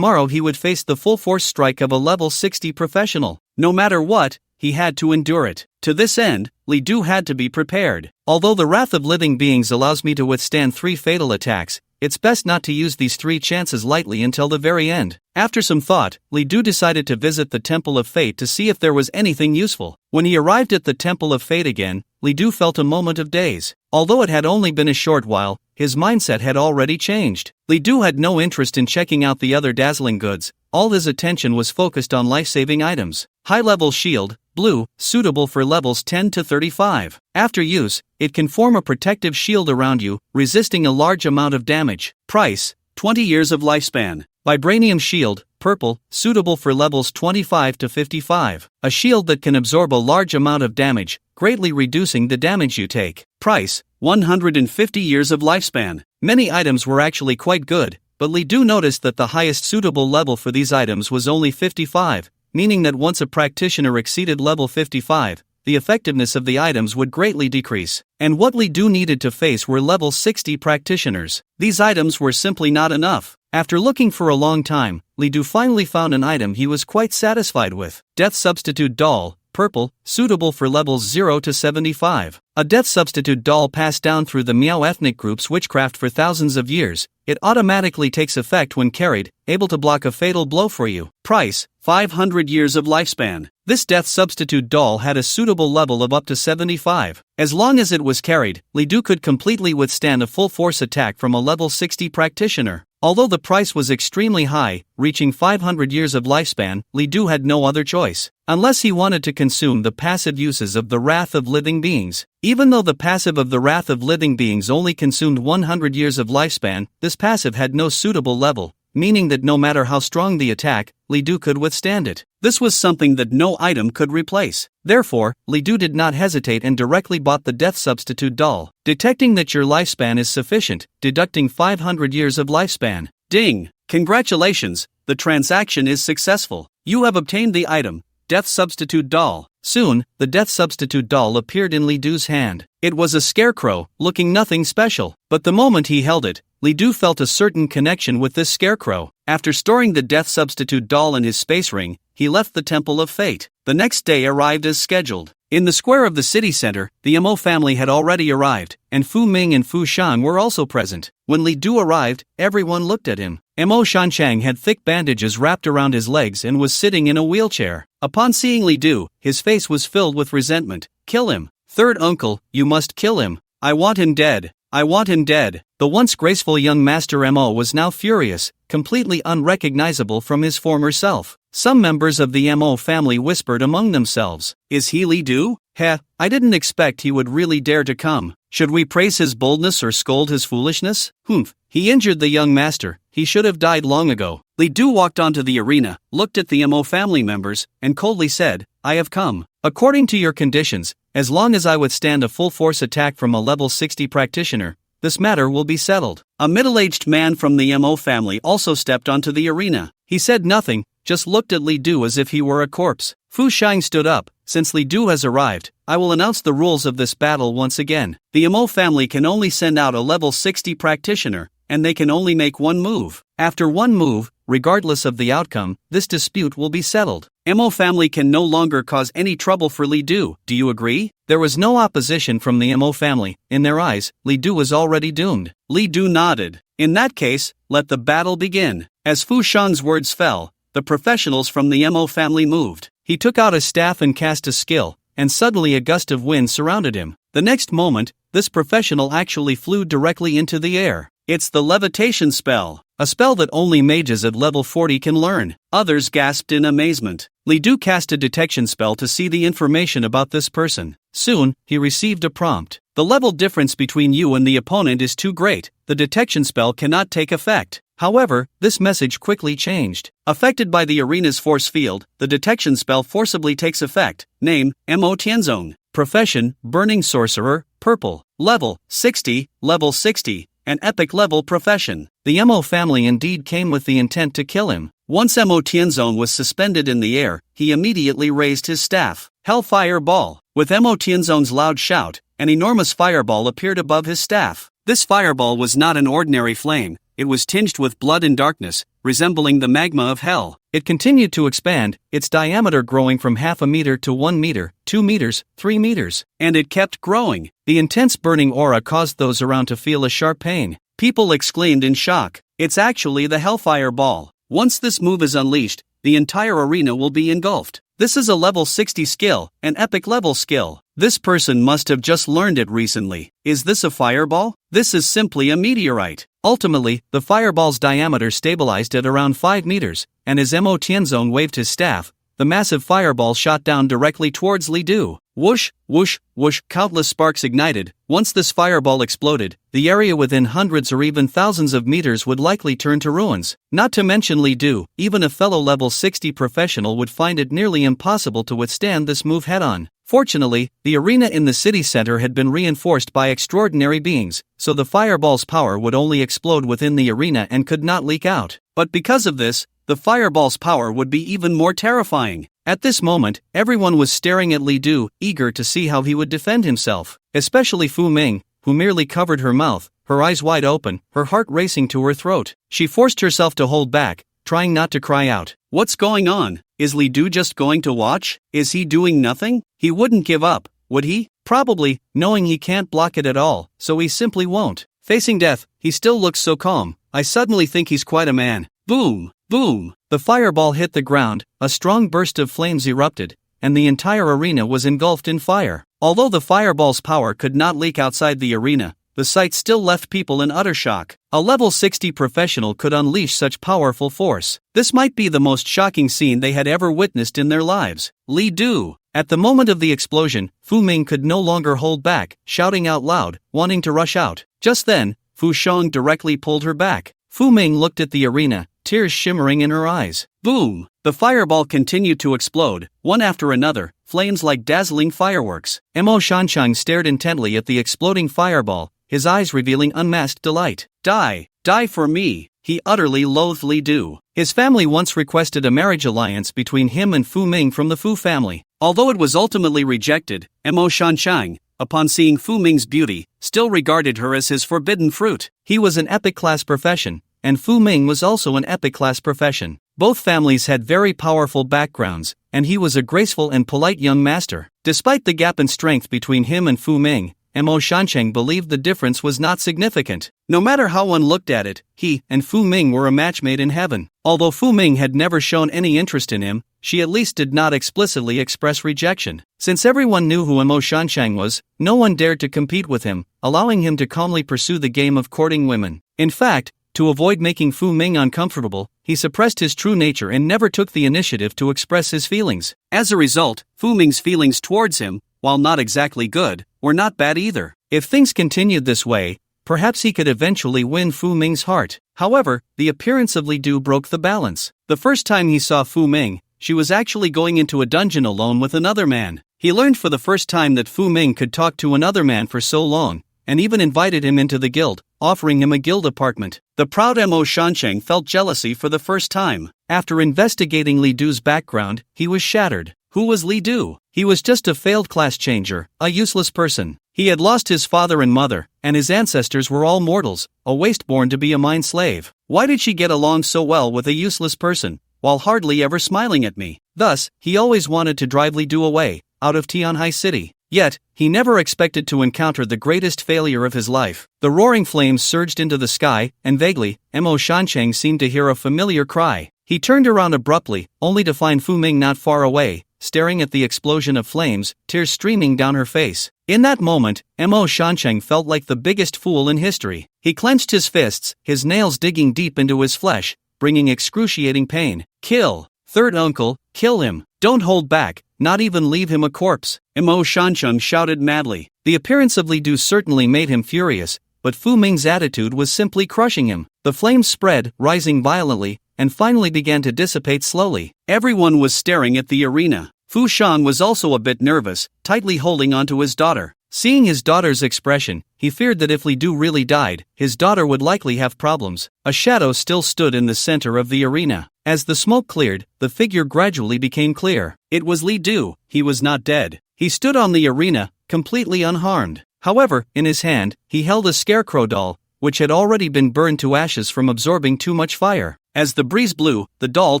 he would face the full force strike of a level 60 professional. No matter what, he had to endure it. To this end, Li Du had to be prepared. Although the wrath of living beings allows me to withstand 3 fatal attacks, it's best not to use these 3 chances lightly until the very end. After some thought, Li Du decided to visit the Temple of Fate to see if there was anything useful. When he arrived at the Temple of Fate again, Li Du felt a moment of daze. Although it had only been a short while, his mindset had already changed. Li Du had no interest in checking out the other dazzling goods. All his attention was focused on life-saving items. High-level shield, blue, suitable for levels 10 to 35. After use, it can form a protective shield around you, resisting a large amount of damage. Price, 20 years of lifespan. Vibranium shield, purple, suitable for levels 25 to 55. A shield that can absorb a large amount of damage, greatly reducing the damage you take. Price, 150 years of lifespan. Many items were actually quite good, but Li Du noticed that the highest suitable level for these items was only 55, meaning that once a practitioner exceeded level 55, the effectiveness of the items would greatly decrease. And what Li Du needed to face were level 60 practitioners. These items were simply not enough. After looking for a long time, Li Du finally found an item he was quite satisfied with. Death Substitute Doll, purple, suitable for levels 0 to 75. A death substitute doll passed down through the Miao ethnic group's witchcraft for thousands of years. It automatically takes effect when carried, able to block a fatal blow for you. Price, 500 years of lifespan. This death substitute doll had a suitable level of up to 75. As long as it was carried, Li Du could completely withstand a full force attack from a level 60 practitioner. Although the price was extremely high, reaching 500 years of lifespan, Li Du had no other choice. Unless he wanted to consume the passive uses of the Wrath of Living Beings. Even though the passive of the Wrath of Living Beings only consumed 100 years of lifespan, this passive had no suitable level, meaning that no matter how strong the attack, Li Du could withstand it. This was something that no item could replace. Therefore, Li Du did not hesitate and directly bought the Death Substitute doll. Detecting that your lifespan is sufficient, deducting 500 years of lifespan. Ding! Congratulations, the transaction is successful. You have obtained the item, Death Substitute doll. Soon, the Death Substitute doll appeared in Li Du's hand. It was a scarecrow, looking nothing special. But the moment he held it, Li Du felt a certain connection with this scarecrow. After storing the Death Substitute doll in his space ring, he left the Temple of Fate. The next day arrived as scheduled. In the square of the city center, the Mo family had already arrived, and Fu Ming and Fu Shang were also present. When Li Du arrived, everyone looked at him. Mo Shanchang had thick bandages wrapped around his legs and was sitting in a wheelchair. Upon seeing Li Du, his face was filled with resentment. Kill him. Third uncle, you must kill him. I want him dead. I want him dead. The once graceful young Master Mo was now furious, completely unrecognizable from his former self. Some members of the Mo family whispered among themselves, "Is he Li Du? Heh, I didn't expect he would really dare to come. Should we praise his boldness or scold his foolishness? Humph, he injured the young master, he should have died long ago." Li Du walked onto the arena, looked at the Mo family members, and coldly said, "I have come. According to your conditions, as long as I withstand a full force attack from a level 60 practitioner, this matter will be settled." A middle-aged man from the Mo family also stepped onto the arena. He said nothing, just looked at Li Du as if he were a corpse. Fu Shang stood up. "Since Li Du has arrived, I will announce the rules of this battle once again. The Mo family can only send out a level 60 practitioner, and they can only make one move. After one move, regardless of the outcome, this dispute will be settled. Mo family can no longer cause any trouble for Li Du. Do you agree?" There was no opposition from the Mo family. In their eyes, Li Du was already doomed. Li Du nodded. "In that case, let the battle begin." As Fu Shang's words fell, the professionals from the Mo family moved. He took out a staff and cast a skill, and suddenly a gust of wind surrounded him. The next moment, this professional actually flew directly into the air. It's the levitation spell, a spell that only mages at level 40 can learn. Others gasped in amazement. Li Du cast a detection spell to see the information about this person. Soon, he received a prompt. "The level difference between you and the opponent is too great. The detection spell cannot take effect." However, this message quickly changed. Affected by the arena's force field, the detection spell forcibly takes effect. Name, Mo Tianzong. Profession, Burning Sorcerer, purple. Level, 60, level 60. An epic level profession. The Mo family indeed came with the intent to kill him. Once Mo Tianzong was suspended in the air, he immediately raised his staff. Hellfire Ball. With Mo Tianzong's loud shout, an enormous fireball appeared above his staff. This fireball was not an ordinary flame, it was tinged with blood and darkness, resembling the magma of hell. It continued to expand, its diameter growing from half a meter to 1 meter, 2 meters, 3 meters. And it kept growing. The intense burning aura caused those around to feel a sharp pain. People exclaimed in shock. It's actually the Hellfire Ball. Once this move is unleashed, the entire arena will be engulfed. This is a level 60 skill, an epic level skill. This person must have just learned it recently. Is this a fireball? This is simply a meteorite. Ultimately, the fireball's diameter stabilized at around 5 meters, and as Mo Tianzong waved his staff, the massive fireball shot down directly towards Li Du. Whoosh, whoosh, whoosh, countless sparks ignited. Once this fireball exploded, the area within hundreds or even thousands of meters would likely turn to ruins. Not to mention Li Du, even a fellow level 60 professional would find it nearly impossible to withstand this move head-on. Fortunately, the arena in the city center had been reinforced by extraordinary beings, so the fireball's power would only explode within the arena and could not leak out. But because of this, the fireball's power would be even more terrifying. At this moment, everyone was staring at Li Du, eager to see how he would defend himself. Especially Fu Ming, who merely covered her mouth, her eyes wide open, her heart racing to her throat. She forced herself to hold back, trying not to cry out. What's going on? Is Li Du just going to watch? Is he doing nothing? He wouldn't give up, would he? Probably, knowing he can't block it at all, so he simply won't. Facing death, he still looks so calm. I suddenly think he's quite a man. Boom! Boom! The fireball hit the ground, a strong burst of flames erupted, and the entire arena was engulfed in fire. Although the fireball's power could not leak outside the arena, the sight still left people in utter shock. A level 60 professional could unleash such powerful force. This might be the most shocking scene they had ever witnessed in their lives. Li Du! At the moment of the explosion, Fu Ming could no longer hold back, shouting out loud, wanting to rush out. Just then, Fu Shang directly pulled her back. Fu Ming looked at the arena, tears shimmering in her eyes. Boom! The fireball continued to explode, one after another, flames like dazzling fireworks. Mo Shanshang stared intently at the exploding fireball, his eyes revealing unmasked delight. Die! Die for me! He utterly loathed Li Du. His family once requested a marriage alliance between him and Fu Ming from the Fu family. Although it was ultimately rejected, Mo Shanshang, upon seeing Fu Ming's beauty, still regarded her as his forbidden fruit. He was an epic class profession, and Fu Ming was also an epic class profession. Both families had very powerful backgrounds, and he was a graceful and polite young master. Despite the gap in strength between him and Fu Ming, Mo Shansheng believed the difference was not significant. No matter how one looked at it, he and Fu Ming were a match made in heaven. Although Fu Ming had never shown any interest in him, she at least did not explicitly express rejection. Since everyone knew who Mo Shansheng was, no one dared to compete with him, allowing him to calmly pursue the game of courting women. In fact, to avoid making Fu Ming uncomfortable, he suppressed his true nature and never took the initiative to express his feelings. As a result, Fu Ming's feelings towards him, while not exactly good, were not bad either. If things continued this way, perhaps he could eventually win Fu Ming's heart. However, the appearance of Li Du broke the balance. The first time he saw Fu Ming, she was actually going into a dungeon alone with another man. He learned for the first time that Fu Ming could talk to another man for so long, and even invited him into the guild, offering him a guild apartment. The proud Mo Shansheng felt jealousy for the first time. After investigating Li Du's background, he was shattered. Who was Li Du? He was just a failed class changer, a useless person. He had lost his father and mother, and his ancestors were all mortals, a waste born to be a mind slave. Why did she get along so well with a useless person, while hardly ever smiling at me? Thus, he always wanted to drive Li Du away, out of Tianhai City. Yet, he never expected to encounter the greatest failure of his life. The roaring flames surged into the sky, and vaguely, Mo Shansheng seemed to hear a familiar cry. He turned around abruptly, only to find Fu Ming not far away, staring at the explosion of flames, tears streaming down her face. In that moment, Mo Shansheng felt like the biggest fool in history. He clenched his fists, his nails digging deep into his flesh, bringing excruciating pain. Kill! Third uncle, kill him! Don't hold back, not even leave him a corpse! Mo Shansheng shouted madly. The appearance of Li Du certainly made him furious, but Fu Ming's attitude was simply crushing him. The flames spread, rising violently, and finally began to dissipate slowly. Everyone was staring at the arena. Fu Shang was also a bit nervous, tightly holding onto his daughter. Seeing his daughter's expression, he feared that if Li Du really died, his daughter would likely have problems. A shadow still stood in the center of the arena. As the smoke cleared, the figure gradually became clear. It was Li Du. He was not dead. He stood on the arena, completely unharmed. However, in his hand, he held a scarecrow doll, which had already been burned to ashes from absorbing too much fire. As the breeze blew, the doll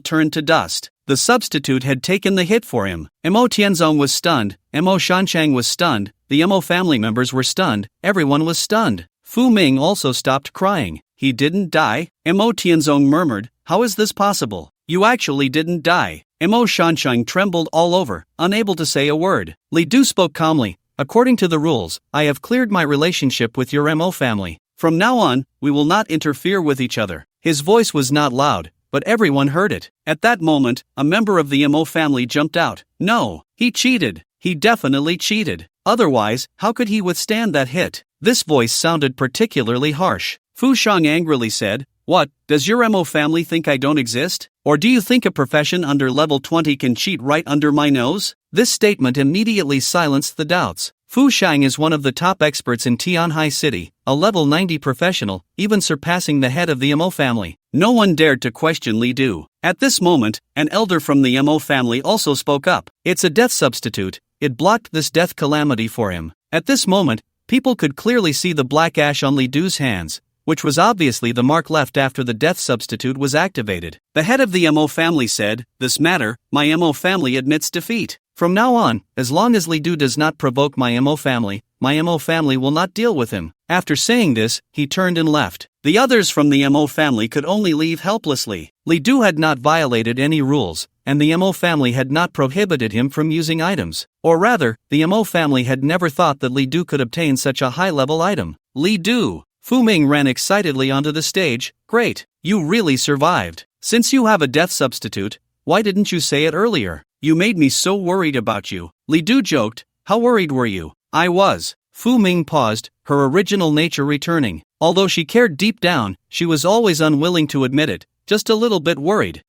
turned to dust. The substitute had taken the hit for him. Mo Tianzong was stunned, Mo Shanchang was stunned, the Mo family members were stunned, everyone was stunned. Fu Ming also stopped crying. He didn't die? Mo Tianzong murmured, how is this possible? You actually didn't die. Mo Shanchang trembled all over, unable to say a word. Li Du spoke calmly, according to the rules, I have cleared my relationship with your Mo family. From now on, we will not interfere with each other. His voice was not loud, but everyone heard it. At that moment, a member of the Mo family jumped out. No, he cheated. He definitely cheated. Otherwise, how could he withstand that hit? This voice sounded particularly harsh. Fu Shang angrily said, what, does your Mo family think I don't exist? Or do you think a profession under level 20 can cheat right under my nose? This statement immediately silenced the doubts. Fu Shang is one of the top experts in Tianhai City, a level 90 professional, even surpassing the head of the Mo family. No one dared to question Li Du. At this moment, an elder from the Mo family also spoke up. It's a death substitute. It blocked this death calamity for him. At this moment, people could clearly see the black ash on Li Du's hands, which was obviously the mark left after the death substitute was activated. The head of the Mo family said, this matter, my Mo family admits defeat. From now on, as long as Li Du does not provoke my Mo family will not deal with him. After saying this, he turned and left. The others from the Mo family could only leave helplessly. Li Du had not violated any rules, and the Mo family had not prohibited him from using items. Or rather, the Mo family had never thought that Li Du could obtain such a high-level item. Li Du! Fu Ming ran excitedly onto the stage. Great, you really survived. Since you have a death substitute, why didn't you say it earlier? You made me so worried about you. Li Du joked, how worried were you? I was. Fu Ming paused, her original nature returning. Although she cared deep down, she was always unwilling to admit it, just a little bit worried.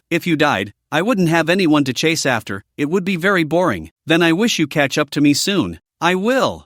If you died, I wouldn't have anyone to chase after, it would be very boring. Then I wish you catch up to me soon. I will.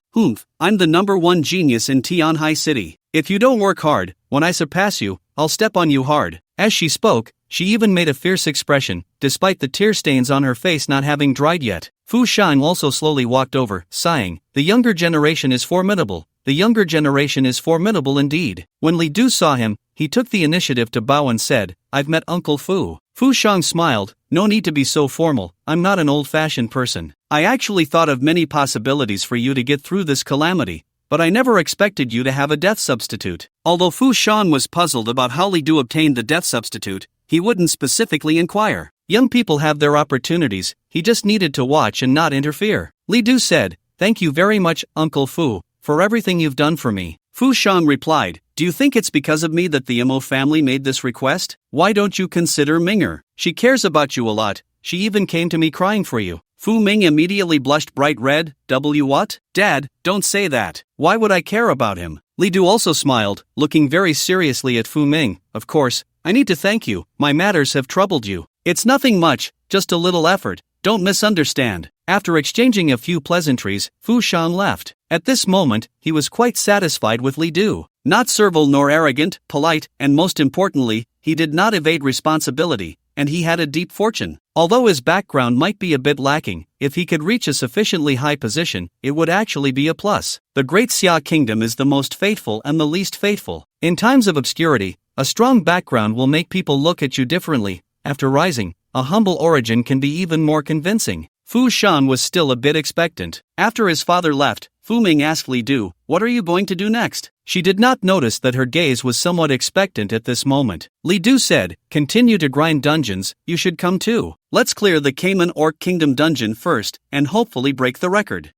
I'm the #1 genius in Tianhai City. If you don't work hard, when I surpass you, I'll step on you hard. As she spoke, she even made a fierce expression, despite the tear stains on her face not having dried yet. Fu Shang also slowly walked over, sighing, the younger generation is formidable. The younger generation is formidable indeed. When Li Du saw him, he took the initiative to bow and said, I've met Uncle Fu. Fu Shang smiled, no need to be so formal, I'm not an old-fashioned person. I actually thought of many possibilities for you to get through this calamity, but I never expected you to have a death substitute. Although Fu Shang was puzzled about how Li Du obtained the death substitute, he wouldn't specifically inquire. Young people have their opportunities, he just needed to watch and not interfere. Li Du said, thank you very much, Uncle Fu, for everything you've done for me. Fu Shang replied, do you think it's because of me that the Mo family made this request? Why don't you consider Minger? She cares about you a lot, she even came to me crying for you. Fu Ming immediately blushed bright red. What? Dad, don't say that. Why would I care about him? Li Du also smiled, looking very seriously at Fu Ming. Of course, I need to thank you, my matters have troubled you. It's nothing much, just a little effort, don't misunderstand. After exchanging a few pleasantries, Fu Shang left. At this moment, he was quite satisfied with Li Du. Not servile nor arrogant, polite, and most importantly, he did not evade responsibility, and he had a deep fortune. Although his background might be a bit lacking, if he could reach a sufficiently high position, it would actually be a plus. The Great Xia Kingdom is the most faithful and the least faithful. In times of obscurity, a strong background will make people look at you differently. After rising, a humble origin can be even more convincing. Fu Shang was still a bit expectant. After his father left, Fu Ming asked Li Du, what are you going to do next? She did not notice that her gaze was somewhat expectant at this moment. Li Du said, continue to grind dungeons, you should come too. Let's clear the Cayman Orc Kingdom dungeon first, and hopefully break the record.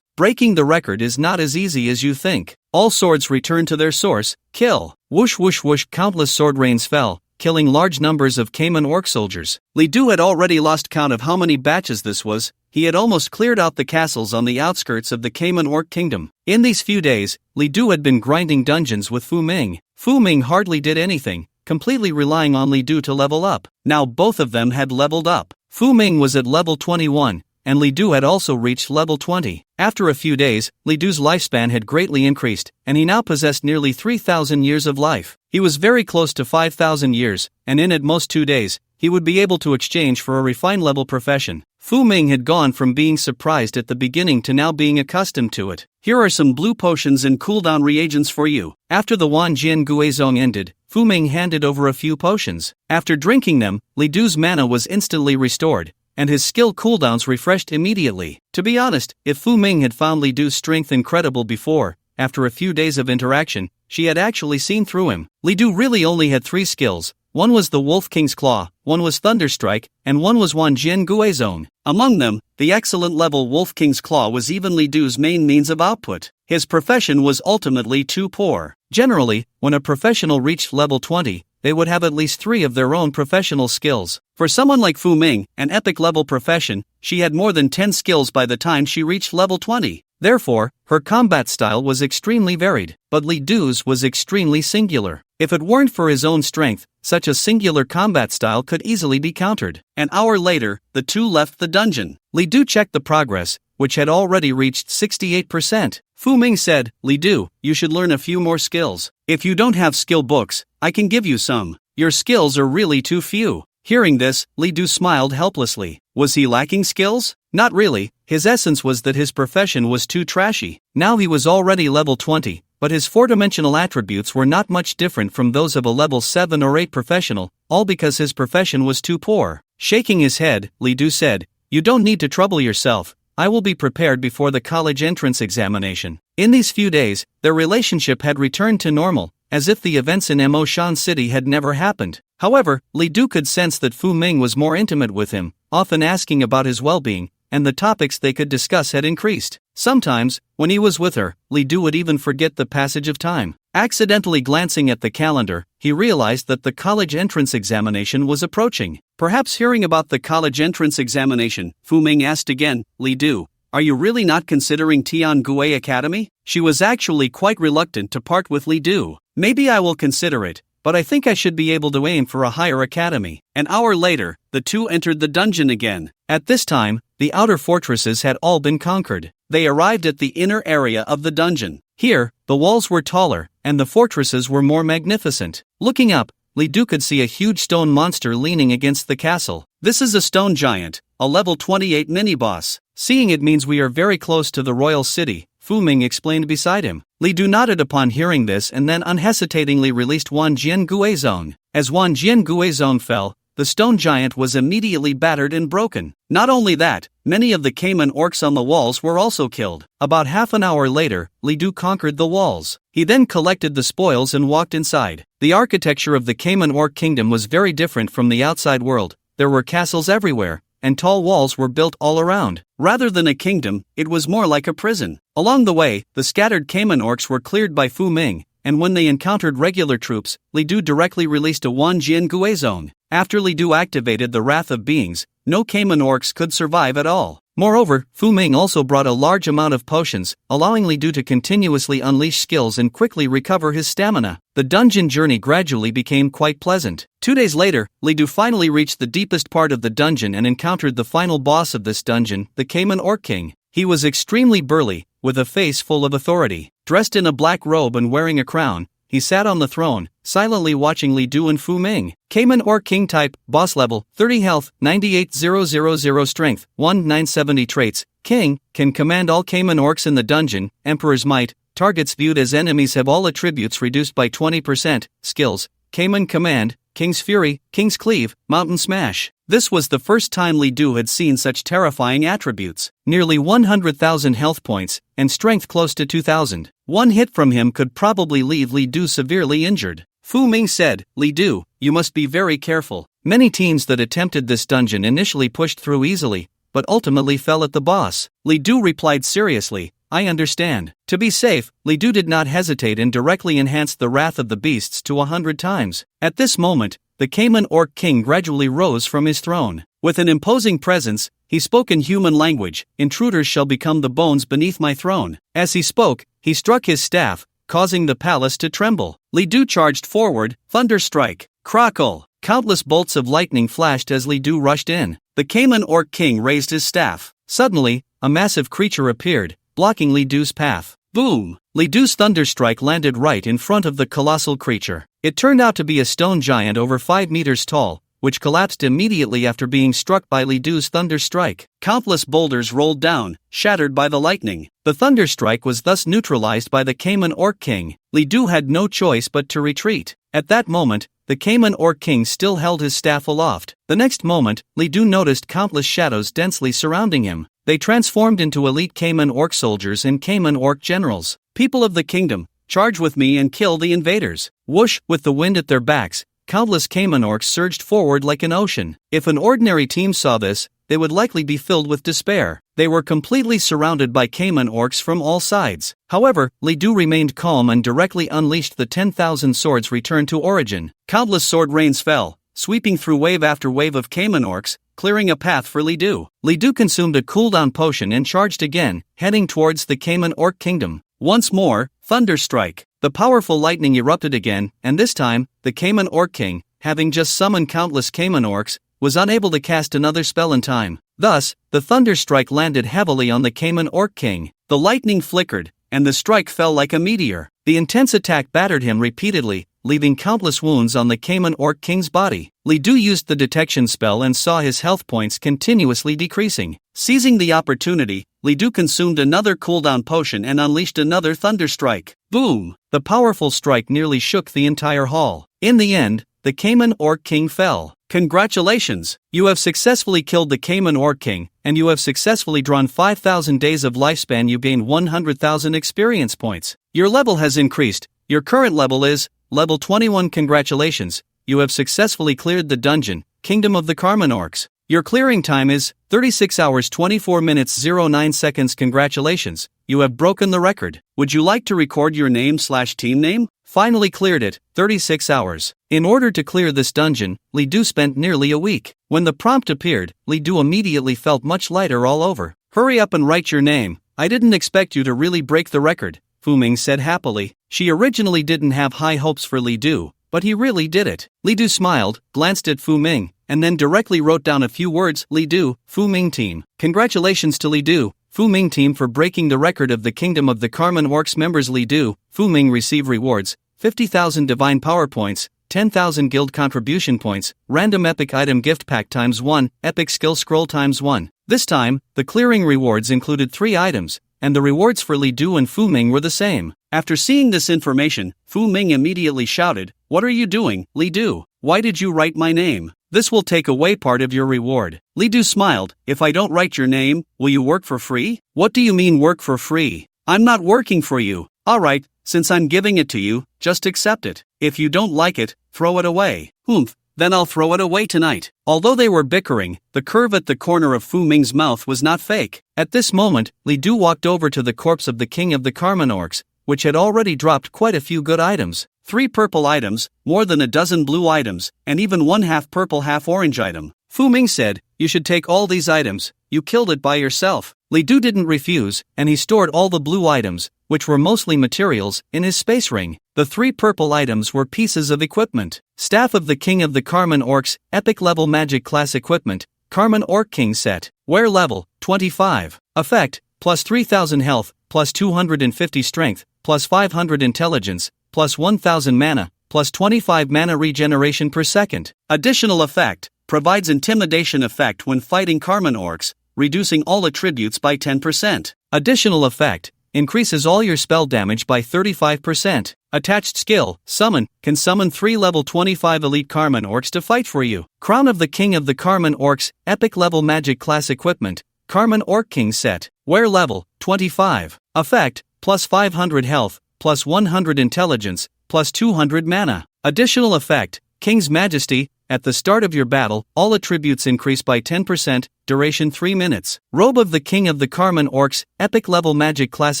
Breaking the record is not as easy as you think. All swords return to their source, kill. Whoosh whoosh whoosh, countless sword rains fell, killing large numbers of Cayman Orc soldiers. Li Du had already lost count of how many batches this was. He had almost cleared out the castles on the outskirts of the Cayman Orc Kingdom. In these few days, Li Du had been grinding dungeons with Fu Ming. Fu Ming hardly did anything, completely relying on Li Du to level up. Now both of them had leveled up. Fu Ming was at level 21, and Li Du had also reached level 20. After a few days, Li Du's lifespan had greatly increased, and he now possessed nearly 3,000 years of life. He was very close to 5,000 years, and in at most 2 days, he would be able to exchange for a refined level profession. Fu Ming had gone from being surprised at the beginning to now being accustomed to it. Here are some blue potions and cooldown reagents for you. After the Wanjian Guizong ended, Fu Ming handed over a few potions. After drinking them, Li Du's mana was instantly restored, and his skill cooldowns refreshed immediately. To be honest, if Fu Ming had found Li Du's strength incredible before, after a few days of interaction, she had actually seen through him. Li Du really only had 3 skills. One was the Wolf King's Claw, one was Thunderstrike, and one was Wanjian Guizong. Among them, the excellent level Wolf King's Claw was even Li Du's main means of output. His profession was ultimately too poor. Generally, when a professional reached level 20, they would have at least 3 of their own professional skills. For someone like Fu Ming, an epic level profession, she had more than 10 skills by the time she reached level 20. Therefore, her combat style was extremely varied, but Li Du's was extremely singular. If it weren't for his own strength, such a singular combat style could easily be countered. An hour later, the two left the dungeon. Li Du checked the progress, which had already reached 68%. Fu Ming said, "Li Du, you should learn a few more skills. If you don't have skill books, I can give you some. Your skills are really too few." Hearing this, Li Du smiled helplessly. Was he lacking skills? Not really. His essence was that his profession was too trashy. Now he was already level 20, but his 4-dimensional attributes were not much different from those of a level 7 or 8 professional, all because his profession was too poor. Shaking his head, Li Du said, "You don't need to trouble yourself. I will be prepared before the college entrance examination." In these few days, their relationship had returned to normal, as if the events in Mo Shan City had never happened. However, Li Du could sense that Fu Ming was more intimate with him, often asking about his well-being, and the topics they could discuss had increased. Sometimes, when he was with her, Li Du would even forget the passage of time. Accidentally glancing at the calendar, he realized that the college entrance examination was approaching. Perhaps hearing about the college entrance examination, Fu Ming asked again, "Li Du, are you really not considering Tian Gui Academy?" She was actually quite reluctant to part with Li Du. "Maybe I will consider it, but I think I should be able to aim for a higher academy." An hour later, the two entered the dungeon again. At this time, the outer fortresses had all been conquered. They arrived at the inner area of the dungeon. Here, the walls were taller, and the fortresses were more magnificent. Looking up, Li Du could see a huge stone monster leaning against the castle. "This is a stone giant, a level 28 mini-boss. Seeing it means we are very close to the royal city," Fu Ming explained beside him. Li Du nodded upon hearing this and then unhesitatingly released Wanjian Guizong. As Wanjian Guizong fell, the stone giant was immediately battered and broken. Not only that, many of the Cayman orcs on the walls were also killed. About half an hour later, Li Du conquered the walls. He then collected the spoils and walked inside. The architecture of the Cayman orc kingdom was very different from the outside world. There were castles everywhere, and tall walls were built all around. Rather than a kingdom, it was more like a prison. Along the way, the scattered Cayman orcs were cleared by Fu Ming, and when they encountered regular troops, Li Du directly released a Wanjian Guizong. After Li Du activated the Wrath of Beings, no Cayman orcs could survive at all. Moreover, Fu Ming also brought a large amount of potions, allowing Li Du to continuously unleash skills and quickly recover his stamina. The dungeon journey gradually became quite pleasant. 2 days later, Li Du finally reached the deepest part of the dungeon and encountered the final boss of this dungeon, the Cayman Orc King. He was extremely burly, with a face full of authority. Dressed in a black robe and wearing a crown, he sat on the throne, silently watching Li Du and Fu Ming. Cayman Orc King type, boss level, 30 health, 98,000 strength, 1970 traits. King, can command all Cayman orcs in the dungeon. Emperor's Might, targets viewed as enemies have all attributes reduced by 20%. Skills, Cayman Command, King's Fury, King's Cleave, Mountain Smash. This was the first time Li Du had seen such terrifying attributes. Nearly 100,000 health points, and strength close to 2,000. One hit from him could probably leave Li Du severely injured. Fu Ming said, "Li Du, you must be very careful." Many teams that attempted this dungeon initially pushed through easily, but ultimately fell at the boss. Li Du replied seriously, "I understand." To be safe, Li Du did not hesitate and directly enhanced the Wrath of the Beasts to 100 times. At this moment, the Cayman Orc King gradually rose from his throne. With an imposing presence, he spoke in human language, "Intruders shall become the bones beneath my throne." As he spoke, he struck his staff, causing the palace to tremble. Li Du charged forward, Thunderstrike, Crackle. Countless bolts of lightning flashed as Li Du rushed in. The Cayman Orc King raised his staff. Suddenly, a massive creature appeared, blocking Li Du's path. Boom! Li Du's Thunderstrike landed right in front of the colossal creature. It turned out to be a stone giant over 5 meters tall, which collapsed immediately after being struck by Li Du's thunder strike. Countless boulders rolled down, shattered by the lightning. The thunder strike was thus neutralized by the Cayman Orc King. Li Du had no choice but to retreat. At that moment, the Cayman Orc King still held his staff aloft. The next moment, Li Du noticed countless shadows densely surrounding him. They transformed into elite Cayman Orc soldiers and Cayman Orc generals. People of the kingdom, charge with me and kill the invaders. Whoosh! With the wind at their backs, countless Cayman Orcs surged forward like an ocean. If an ordinary team saw this, they would likely be filled with despair. They were completely surrounded by Cayman Orcs from all sides. However, Li Du remained calm and directly unleashed the 10,000 swords returned to origin. Countless sword rains fell, sweeping through wave after wave of Cayman Orcs, clearing a path for Li Du. Li Du consumed a cooldown potion and charged again, heading towards the Cayman Orc Kingdom. Once more, thunder strike. The powerful lightning erupted again, and this time, the Cayman Orc King, having just summoned countless Cayman Orcs, was unable to cast another spell in time. Thus, the thunder strike landed heavily on the Cayman Orc King. The lightning flickered, and the strike fell like a meteor. The intense attack battered him repeatedly, leaving countless wounds on the Cayman Orc King's body. Li Du used the detection spell and saw his health points continuously decreasing. Seizing the opportunity, Li Du consumed another cooldown potion and unleashed another thunder strike. Boom! The powerful strike nearly shook the entire hall. In the end, the Cayman Orc King fell. Congratulations! You have successfully killed the Cayman Orc King, and you have successfully drawn 5,000 days of lifespan. You gain 100,000 experience points. Your level has increased. Your current level is level 21. Congratulations, you have successfully cleared the dungeon, Kingdom of the Cayman Orcs. Your clearing time is 36 hours 24 minutes 09 seconds. Congratulations, you have broken the record. Would you like to record your name/team name? Finally cleared it, 36 hours. In order to clear this dungeon, Li Du spent nearly a week. When the prompt appeared, Li Du immediately felt much lighter all over. Hurry up and write your name. I didn't expect you to really break the record, Fu Ming said happily. She originally didn't have high hopes for Li Du, but he really did it. Li Du smiled, glanced at Fu Ming, and then directly wrote down a few words. Li Du, Fu Ming team. Congratulations to Li Du, Fu Ming team for breaking the record of the Kingdom of the Cayman Orcs members. Li Du, Fu Ming receive rewards, 50,000 divine power points, 10,000 guild contribution points, random epic item gift pack ×1, epic skill scroll ×1. This time, the clearing rewards included 3 items, and the rewards for Li Du and Fu Ming were the same. After seeing this information, Fu Ming immediately shouted, "What are you doing, Li Du? Why did you write my name? This will take away part of your reward." Li Du smiled, "If I don't write your name, will you work for free?" "What do you mean work for free? I'm not working for you." "Alright, since I'm giving it to you, just accept it. If you don't like it, throw it away." "Humph, then I'll throw it away tonight." Although they were bickering, the curve at the corner of Fu Ming's mouth was not fake. At this moment, Li Du walked over to the corpse of the King of the Cayman Orcs, which had already dropped quite a few good items. 3 purple items, more than a dozen blue items, and even 1 half purple half orange item. Fu Ming said, "You should take all these items, you killed it by yourself." Li Du didn't refuse, and he stored all the blue items, which were mostly materials, in his space ring. The 3 purple items were pieces of equipment. Staff of the King of the Cayman Orcs, epic level magic class equipment, Cayman Orc King set. Wear level, 25. Effect, plus 3,000 health, plus 250 strength, plus 500 intelligence, plus 1,000 mana, plus 25 mana regeneration per second. Additional effect, provides intimidation effect when fighting Cayman Orcs, reducing all attributes by 10%. Additional effect, increases all your spell damage by 35%. Attached skill, summon, can summon 3 level 25 elite Cayman Orcs to fight for you. Crown of the King of the Cayman Orcs, epic level magic class equipment, Cayman Orc King set. Wear level, 25. Effect, plus 500 health, plus 100 intelligence, plus 200 mana. Additional effect, King's Majesty, at the start of your battle, all attributes increase by 10%, duration 3 minutes. Robe of the King of the Cayman Orcs, epic level magic class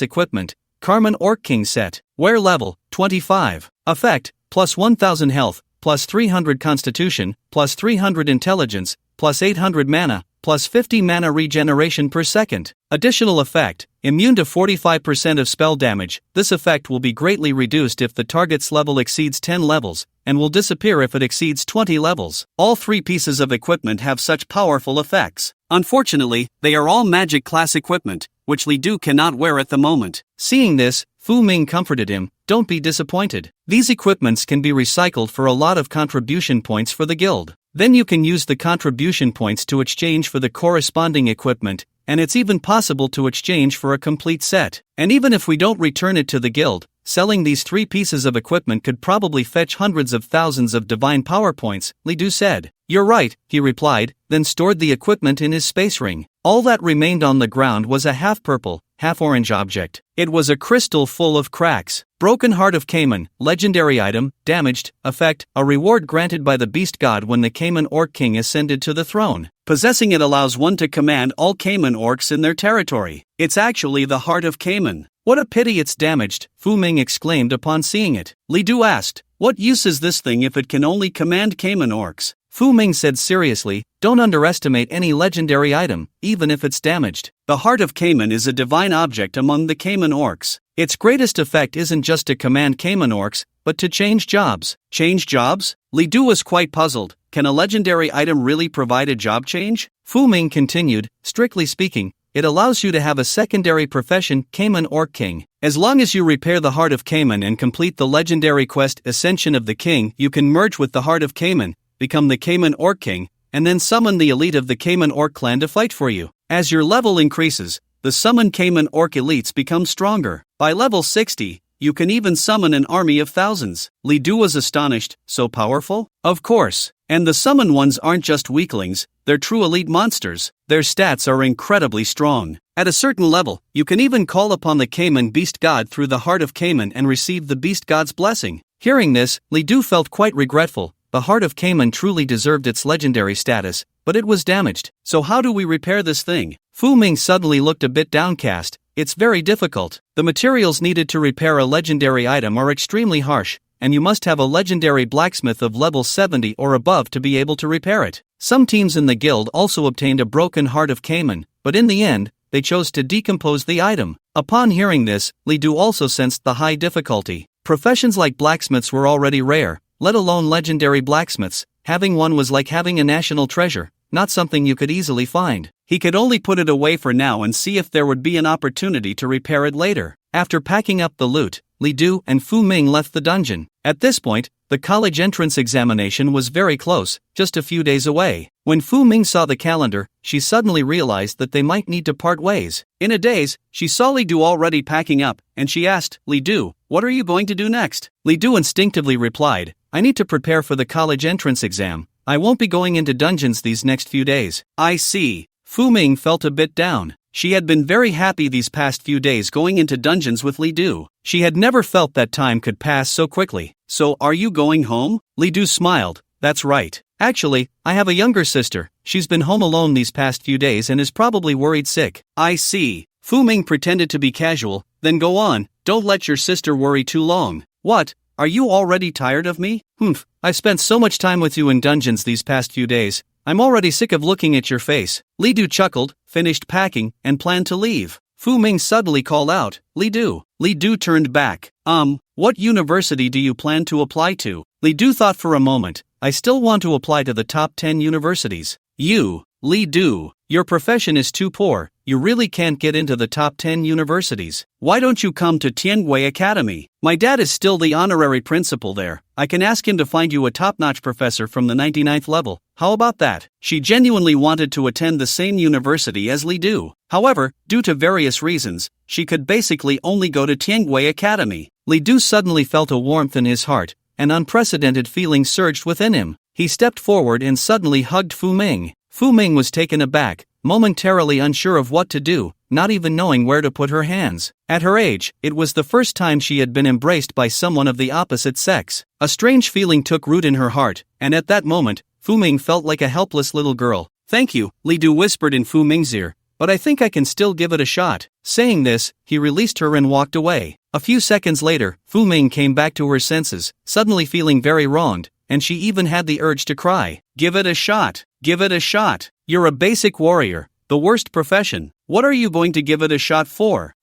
equipment, Cayman Orc King set. Wear level, 25. Effect, plus 1,000 health, plus 300 constitution, plus 300 intelligence, plus 800 mana, plus 50 mana regeneration per second. Additional effect, immune to 45% of spell damage. This effect will be greatly reduced if the target's level exceeds 10 levels, and will disappear if it exceeds 20 levels. All 3 pieces of equipment have such powerful effects. Unfortunately, they are all magic class equipment, which Li Du cannot wear at the moment. Seeing this, Fu Ming comforted him, "Don't be disappointed. These equipments can be recycled for a lot of contribution points for the guild. Then you can use the contribution points to exchange for the corresponding equipment, and it's even possible to exchange for a complete set. And even if we don't return it to the guild, selling these 3 pieces of equipment could probably fetch hundreds of thousands of divine power points, Li Du said. You're right, he replied, then stored the equipment in his space ring. All that remained on the ground was a half-purple, half-orange object. It was a crystal full of cracks. Broken Heart of Cayman, legendary item, damaged, effect, a reward granted by the beast god when the Cayman Orc King ascended to the throne. Possessing it allows one to command all Cayman orcs in their territory. It's actually the Heart of Cayman. What a pity it's damaged, Fu Ming exclaimed upon seeing it. Li Du asked, what use is this thing if it can only command Cayman orcs? Fu Ming said seriously, don't underestimate any legendary item, even if it's damaged. The Heart of Cayman is a divine object among the Cayman orcs. Its greatest effect isn't just to command Cayman orcs, but to change jobs. Change jobs? Li Du was quite puzzled. Can a legendary item really provide a job change? Fu Ming continued, strictly speaking, it allows you to have a secondary profession, Cayman Orc King. As long as you repair the Heart of Cayman and complete the legendary quest Ascension of the King, you can merge with the Heart of Cayman, become the Cayman Orc King, and then summon the elite of the Cayman Orc clan to fight for you. As your level increases, the summoned Cayman Orc elites become stronger. By level 60, you can even summon an army of thousands. Li Du was astonished, so powerful? Of course. And the summoned ones aren't just weaklings, they're true elite monsters. Their stats are incredibly strong. At a certain level, you can even call upon the Cayman Beast God through the Heart of Cayman and receive the Beast God's blessing. Hearing this, Li Du felt quite regretful. The Heart of Cayman truly deserved its legendary status, but it was damaged. So how do we repair this thing? Fu Ming suddenly looked a bit downcast. It's very difficult. The materials needed to repair a legendary item are extremely harsh, and you must have a legendary blacksmith of level 70 or above to be able to repair it. Some teams in the guild also obtained a broken Heart of Cayman, but in the end, they chose to decompose the item. Upon hearing this, Li Du also sensed the high difficulty. Professions like blacksmiths were already rare, let alone legendary blacksmiths. Having one was like having a national treasure, not something you could easily find. He could only put it away for now and see if there would be an opportunity to repair it later. After packing up the loot, Li Du and Fu Ming left the dungeon. At this point, the college entrance examination was very close, just a few days away. When Fu Ming saw the calendar, she suddenly realized that they might need to part ways. In a daze, she saw Li Du already packing up, and she asked, Li Du, what are you going to do next? Li Du instinctively replied, I need to prepare for the college entrance exam. I won't be going into dungeons these next few days. I see. Fu Ming felt a bit down. She had been very happy these past few days going into dungeons with Li Du. She had never felt that time could pass so quickly. So are you going home? Li Du smiled. That's right. Actually, I have a younger sister. She's been home alone these past few days and is probably worried sick. I see. Fu Ming pretended to be casual. Then go on. Don't let your sister worry too long. What? Are you already tired of me? I've spent so much time with you in dungeons these past few days. I'm already sick of looking at your face. Li Du chuckled, finished packing, and planned to leave. Fu Ming suddenly called out, Li Du. Li Du turned back. What university do you plan to apply to? Li Du thought for a moment. I still want to apply to the top 10 universities. You, Li Du, your profession is too poor. You really can't get into the top 10 universities. Why don't you come to Tianwei Academy? My dad is still the honorary principal there. I can ask him to find you a top-notch professor from the 99th level. How about that? She genuinely wanted to attend the same university as Li Du. However, due to various reasons, she could basically only go to Tianwei Academy. Li Du suddenly felt a warmth in his heart. An unprecedented feeling surged within him. He stepped forward and suddenly hugged Fu Ming. Fu Ming was taken aback, momentarily unsure of what to do, not even knowing where to put her hands. At her age, it was the first time she had been embraced by someone of the opposite sex. A strange feeling took root in her heart, and at that moment, Fu Ming felt like a helpless little girl. Thank you, Li Du whispered in Fu Ming's ear, but I think I can still give it a shot. Saying this, he released her and walked away. A few seconds later, Fu Ming came back to her senses, suddenly feeling very wronged, and she even had the urge to cry. Give it a shot. Give it a shot. You're a basic warrior, the worst profession. What are you going to give it a shot for?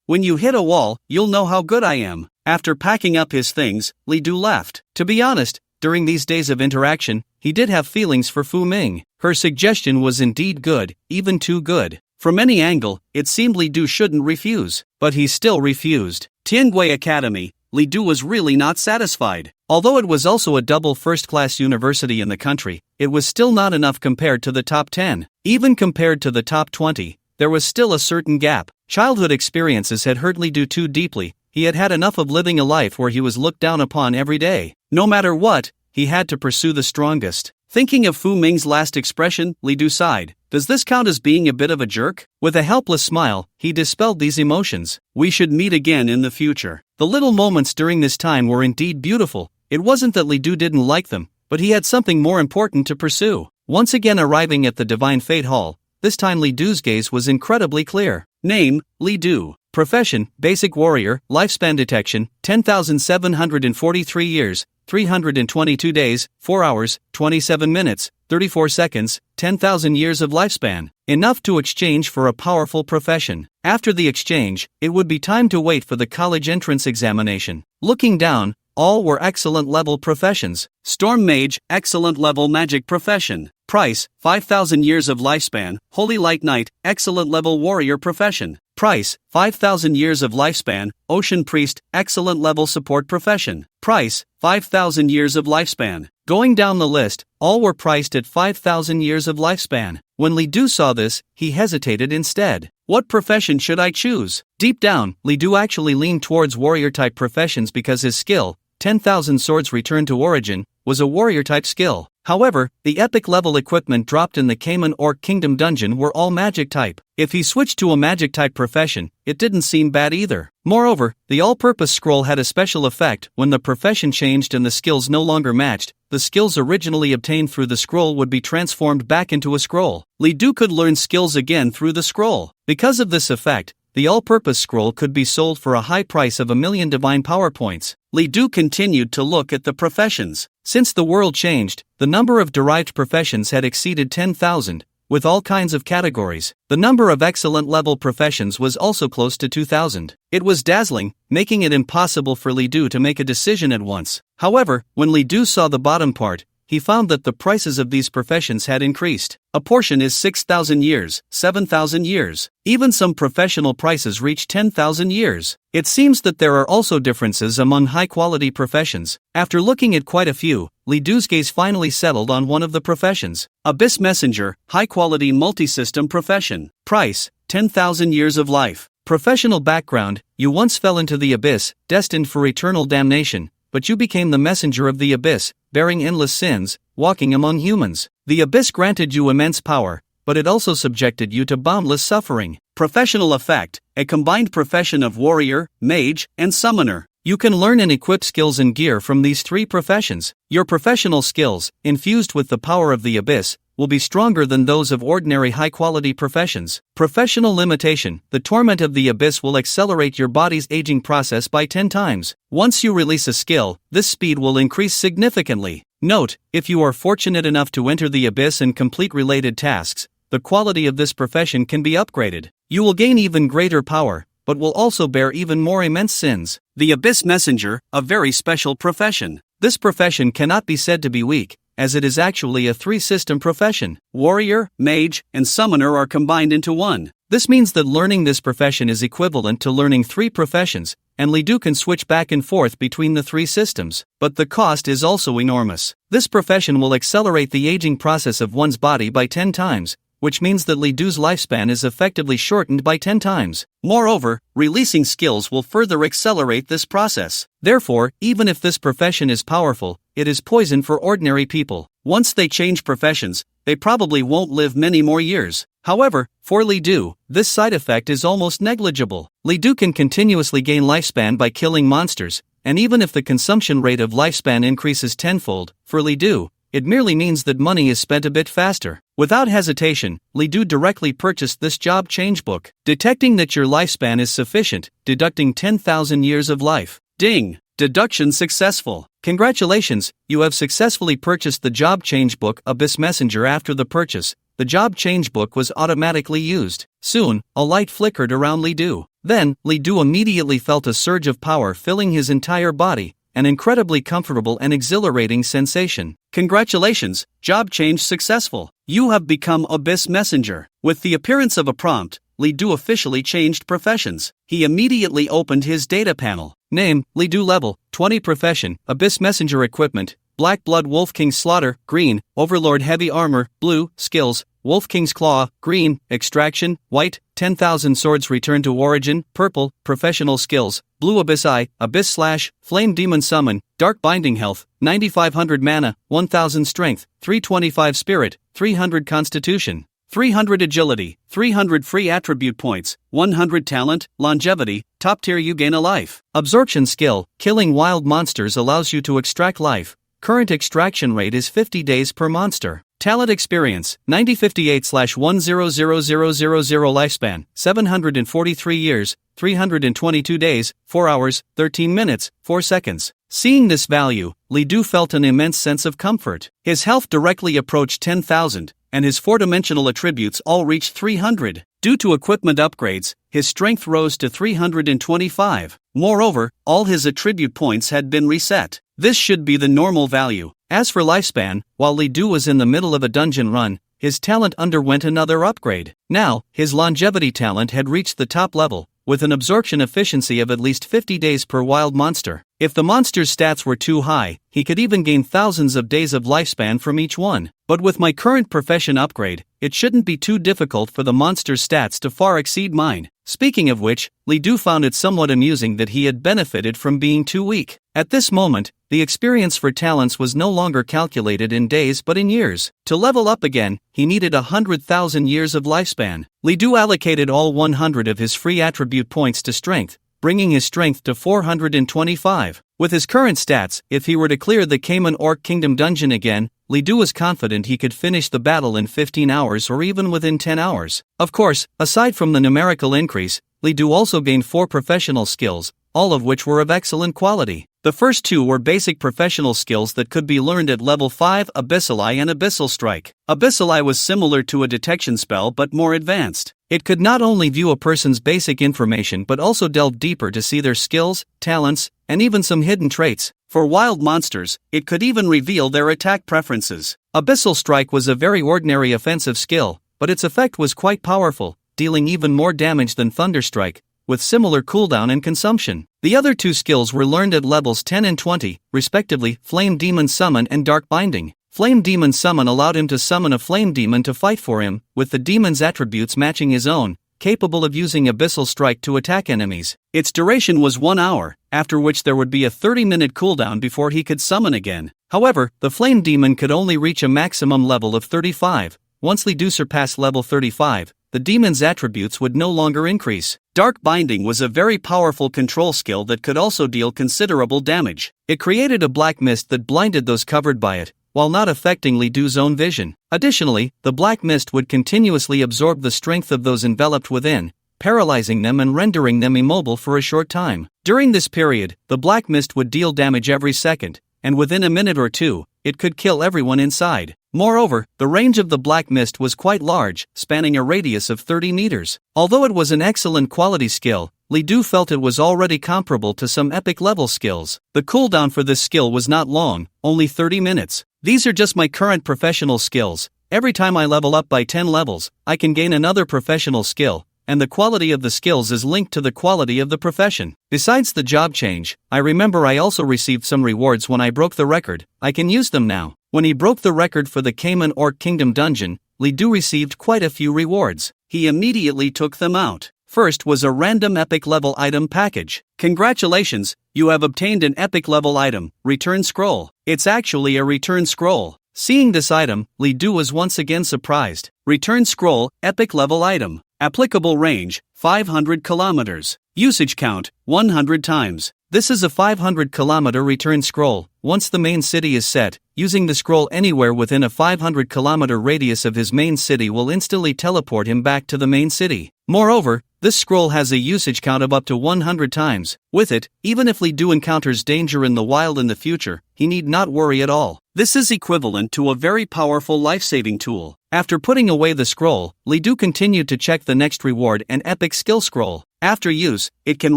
When you hit a wall, you'll know how good I am. After packing up his things, Li Du left. To be honest, during these days of interaction, he did have feelings for Fu Ming. Her suggestion was indeed good, even too good. From any angle, it seemed Li Du shouldn't refuse, but he still refused. Tianwei Academy, Li Du was really not satisfied. Although it was also a double first-class university in the country, it was still not enough compared to the top 10. Even compared to the top 20, there was still a certain gap. Childhood experiences had hurt Li Du too deeply. He had had enough of living a life where he was looked down upon every day. No matter what, he had to pursue the strongest. Thinking of Fu Ming's last expression, Li Du sighed. Does this count as being a bit of a jerk? With a helpless smile, he dispelled these emotions. We should meet again in the future. The little moments during this time were indeed beautiful. It wasn't that Li Du didn't like them, but he had something more important to pursue. Once again arriving at the Divine Fate Hall, this time Li Du's gaze was incredibly clear. Name, Li Du. Profession, Basic Warrior. Lifespan detection, 10,743 years, 322 days, 4 hours, 27 minutes, 34 seconds, 10,000 years of lifespan. Enough to exchange for a powerful profession. After the exchange, it would be time to wait for the college entrance examination. Looking down, all were excellent level professions. Storm Mage, excellent level magic profession. Price, 5,000 years of lifespan. Holy Light Knight, excellent level warrior profession. Price, 5,000 years of lifespan. Ocean Priest, excellent level support profession. Price, 5,000 years of lifespan. Going down the list, all were priced at 5,000 years of lifespan. When Li Du saw this, he hesitated instead. What profession should I choose? Deep down, Li Du actually leaned towards warrior-type professions because his skill, 10,000 Swords Return to Origin, was a warrior-type skill. However, the epic-level equipment dropped in the Cayman Orc Kingdom dungeon were all magic-type. If he switched to a magic-type profession, it didn't seem bad either. Moreover, the all-purpose scroll had a special effect. When the profession changed and the skills no longer matched, the skills originally obtained through the scroll would be transformed back into a scroll. Li Du could learn skills again through the scroll. Because of this effect, the all-purpose scroll could be sold for a high price of 1,000,000 divine power points. Li Du continued to look at the professions. Since the world changed, the number of derived professions had exceeded 10,000, with all kinds of categories. The number of excellent level professions was also close to 2,000. It was dazzling, making it impossible for Li Du to make a decision at once. However, when Li Du saw the bottom part, he found that the prices of these professions had increased. A portion is 6,000 years, 7,000 years. Even some professional prices reach 10,000 years. It seems that there are also differences among high-quality professions. After looking at quite a few, Li Du's gaze finally settled on one of the professions. Abyss Messenger, high-quality multi-system profession. Price, 10,000 years of life. Professional background, you once fell into the abyss, destined for eternal damnation, but you became the messenger of the abyss, bearing endless sins, walking among humans. The abyss granted you immense power, but it also subjected you to boundless suffering. Professional effect, a combined profession of warrior, mage, and summoner. You can learn and equip skills and gear from these three professions. Your professional skills, infused with the power of the abyss, will be stronger than those of ordinary high-quality professions. Professional limitation, the torment of the abyss will accelerate your body's aging process by 10 times. Once you release a skill, this speed will increase significantly. Note, if you are fortunate enough to enter the abyss and complete related tasks, the quality of this profession can be upgraded. You will gain even greater power, but will also bear even more immense sins. The Abyss Messenger, a very special profession. This profession cannot be said to be weak, as it is actually a three-system profession. Warrior, mage, and summoner are combined into one. This means that learning this profession is equivalent to learning three professions, and Li Du can switch back and forth between the three systems. But the cost is also enormous. This profession will accelerate the aging process of one's body by 10 times, which means that Li Du's lifespan is effectively shortened by 10 times. Moreover, releasing skills will further accelerate this process. Therefore, even if this profession is powerful, it is poison for ordinary people. Once they change professions, they probably won't live many more years. However, for Li Du, this side effect is almost negligible. Li Du can continuously gain lifespan by killing monsters, and even if the consumption rate of lifespan increases tenfold, for Li Du, it merely means that money is spent a bit faster. Without hesitation, Li Du directly purchased this job change book. Detecting that your lifespan is sufficient, deducting 10,000 years of life. Ding! Deduction successful. Congratulations, you have successfully purchased the job change book Abyss Messenger. After the purchase, the job change book was automatically used. Soon, a light flickered around Li Du. Then, Li Du immediately felt a surge of power filling his entire body, an incredibly comfortable and exhilarating sensation. Congratulations, job change successful. You have become Abyss Messenger. With the appearance of a prompt, Li Du officially changed professions. He immediately opened his data panel. Name, Li Du. Level, 20. Profession, Abyss Messenger. Equipment, Black Blood Wolf King's Slaughter, green. Overlord Heavy Armor, blue. Skills, Wolf King's Claw, green. Extraction, white. 10,000 Swords Return to Origin, purple. Professional skills, Blue Abyss Eye, Abyss Slash, Flame Demon Summon, Dark Binding. Health, 9,500 mana, 1,000 Strength, 325 Spirit, 300 Constitution, 300 Agility, 300 free attribute points, 100 Talent, Longevity. Top tier, you gain a life. Absorption skill, Killing Wild Monsters allows you to extract life. Current extraction rate is 50 days per monster. Talent experience, 9058/100000 lifespan, 743 years, 322 days, 4 hours, 13 minutes, 4 seconds. Seeing this value, Li Du felt an immense sense of comfort. His health directly approached 10,000, and his 4-dimensional attributes all reached 300. Due to equipment upgrades, his strength rose to 325. Moreover, all his attribute points had been reset. This should be the normal value. As for lifespan, while Li Du was in the middle of a dungeon run, his talent underwent another upgrade. Now, his longevity talent had reached the top level, with an absorption efficiency of at least 50 days per wild monster. If the monster's stats were too high, he could even gain thousands of days of lifespan from each one. But with my current profession upgrade, it shouldn't be too difficult for the monster's stats to far exceed mine. Speaking of which, Li Du found it somewhat amusing that he had benefited from being too weak. At this moment, the experience for talents was no longer calculated in days but in years. To level up again, he needed 100,000 years of lifespan. Li Du allocated all 100 of his free attribute points to strength, bringing his strength to 425. With his current stats, if he were to clear the Cayman Orc Kingdom dungeon again, Li Du was confident he could finish the battle in 15 hours or even within 10 hours. Of course, aside from the numerical increase, Li Du also gained 4 professional skills, all of which were of excellent quality. The first 2 were basic professional skills that could be learned at level 5, Abyssal Eye and Abyssal Strike. Abyssal Eye was similar to a detection spell but more advanced. It could not only view a person's basic information but also delve deeper to see their skills, talents, and even some hidden traits. For wild monsters, it could even reveal their attack preferences. Abyssal Strike was a very ordinary offensive skill, but its effect was quite powerful, dealing even more damage than Thunder Strike, with similar cooldown and consumption. The other 2 skills were learned at levels 10 and 20, respectively, Flame Demon Summon and Dark Binding. Flame Demon Summon allowed him to summon a flame demon to fight for him, with the demon's attributes matching his own, capable of using Abyssal Strike to attack enemies. Its duration was 1 hour, after which there would be a 30-minute cooldown before he could summon again. However, the flame demon could only reach a maximum level of 35. Once Li Du surpassed level 35, the demon's attributes would no longer increase. Dark Binding was a very powerful control skill that could also deal considerable damage. It created a black mist that blinded those covered by it, while not affecting Li Du's own vision. Additionally, the black mist would continuously absorb the strength of those enveloped within, paralyzing them and rendering them immobile for a short time. During this period, the black mist would deal damage every second, and within a minute or two, it could kill everyone inside. Moreover, the range of the black mist was quite large, spanning a radius of 30 meters. Although it was an excellent quality skill, Li Du felt it was already comparable to some epic level skills. The cooldown for this skill was not long, only 30 minutes. These are just my current professional skills. Every time I level up by 10 levels, I can gain another professional skill, and the quality of the skills is linked to the quality of the profession. Besides the job change, I remember I also received some rewards when I broke the record. I can use them now. When he broke the record for the Cayman Orc Kingdom dungeon, Li Du received quite a few rewards. He immediately took them out. First was a random epic level item package. Congratulations, you have obtained an epic level item, Return Scroll. It's actually a return scroll. Seeing this item, Li Du was once again surprised. Return Scroll, epic level item. Applicable range, 500 kilometers. Usage count, 100 times. This is a 500-kilometer return scroll. Once the main city is set, using the scroll anywhere within a 500-kilometer radius of his main city will instantly teleport him back to the main city. Moreover, this scroll has a usage count of up to 100 times. With it, even if Li Du encounters danger in the wild in the future, he need not worry at all. This is equivalent to a very powerful life-saving tool. After putting away the scroll, Li Du continued to check the next reward, an epic skill scroll. After use, it can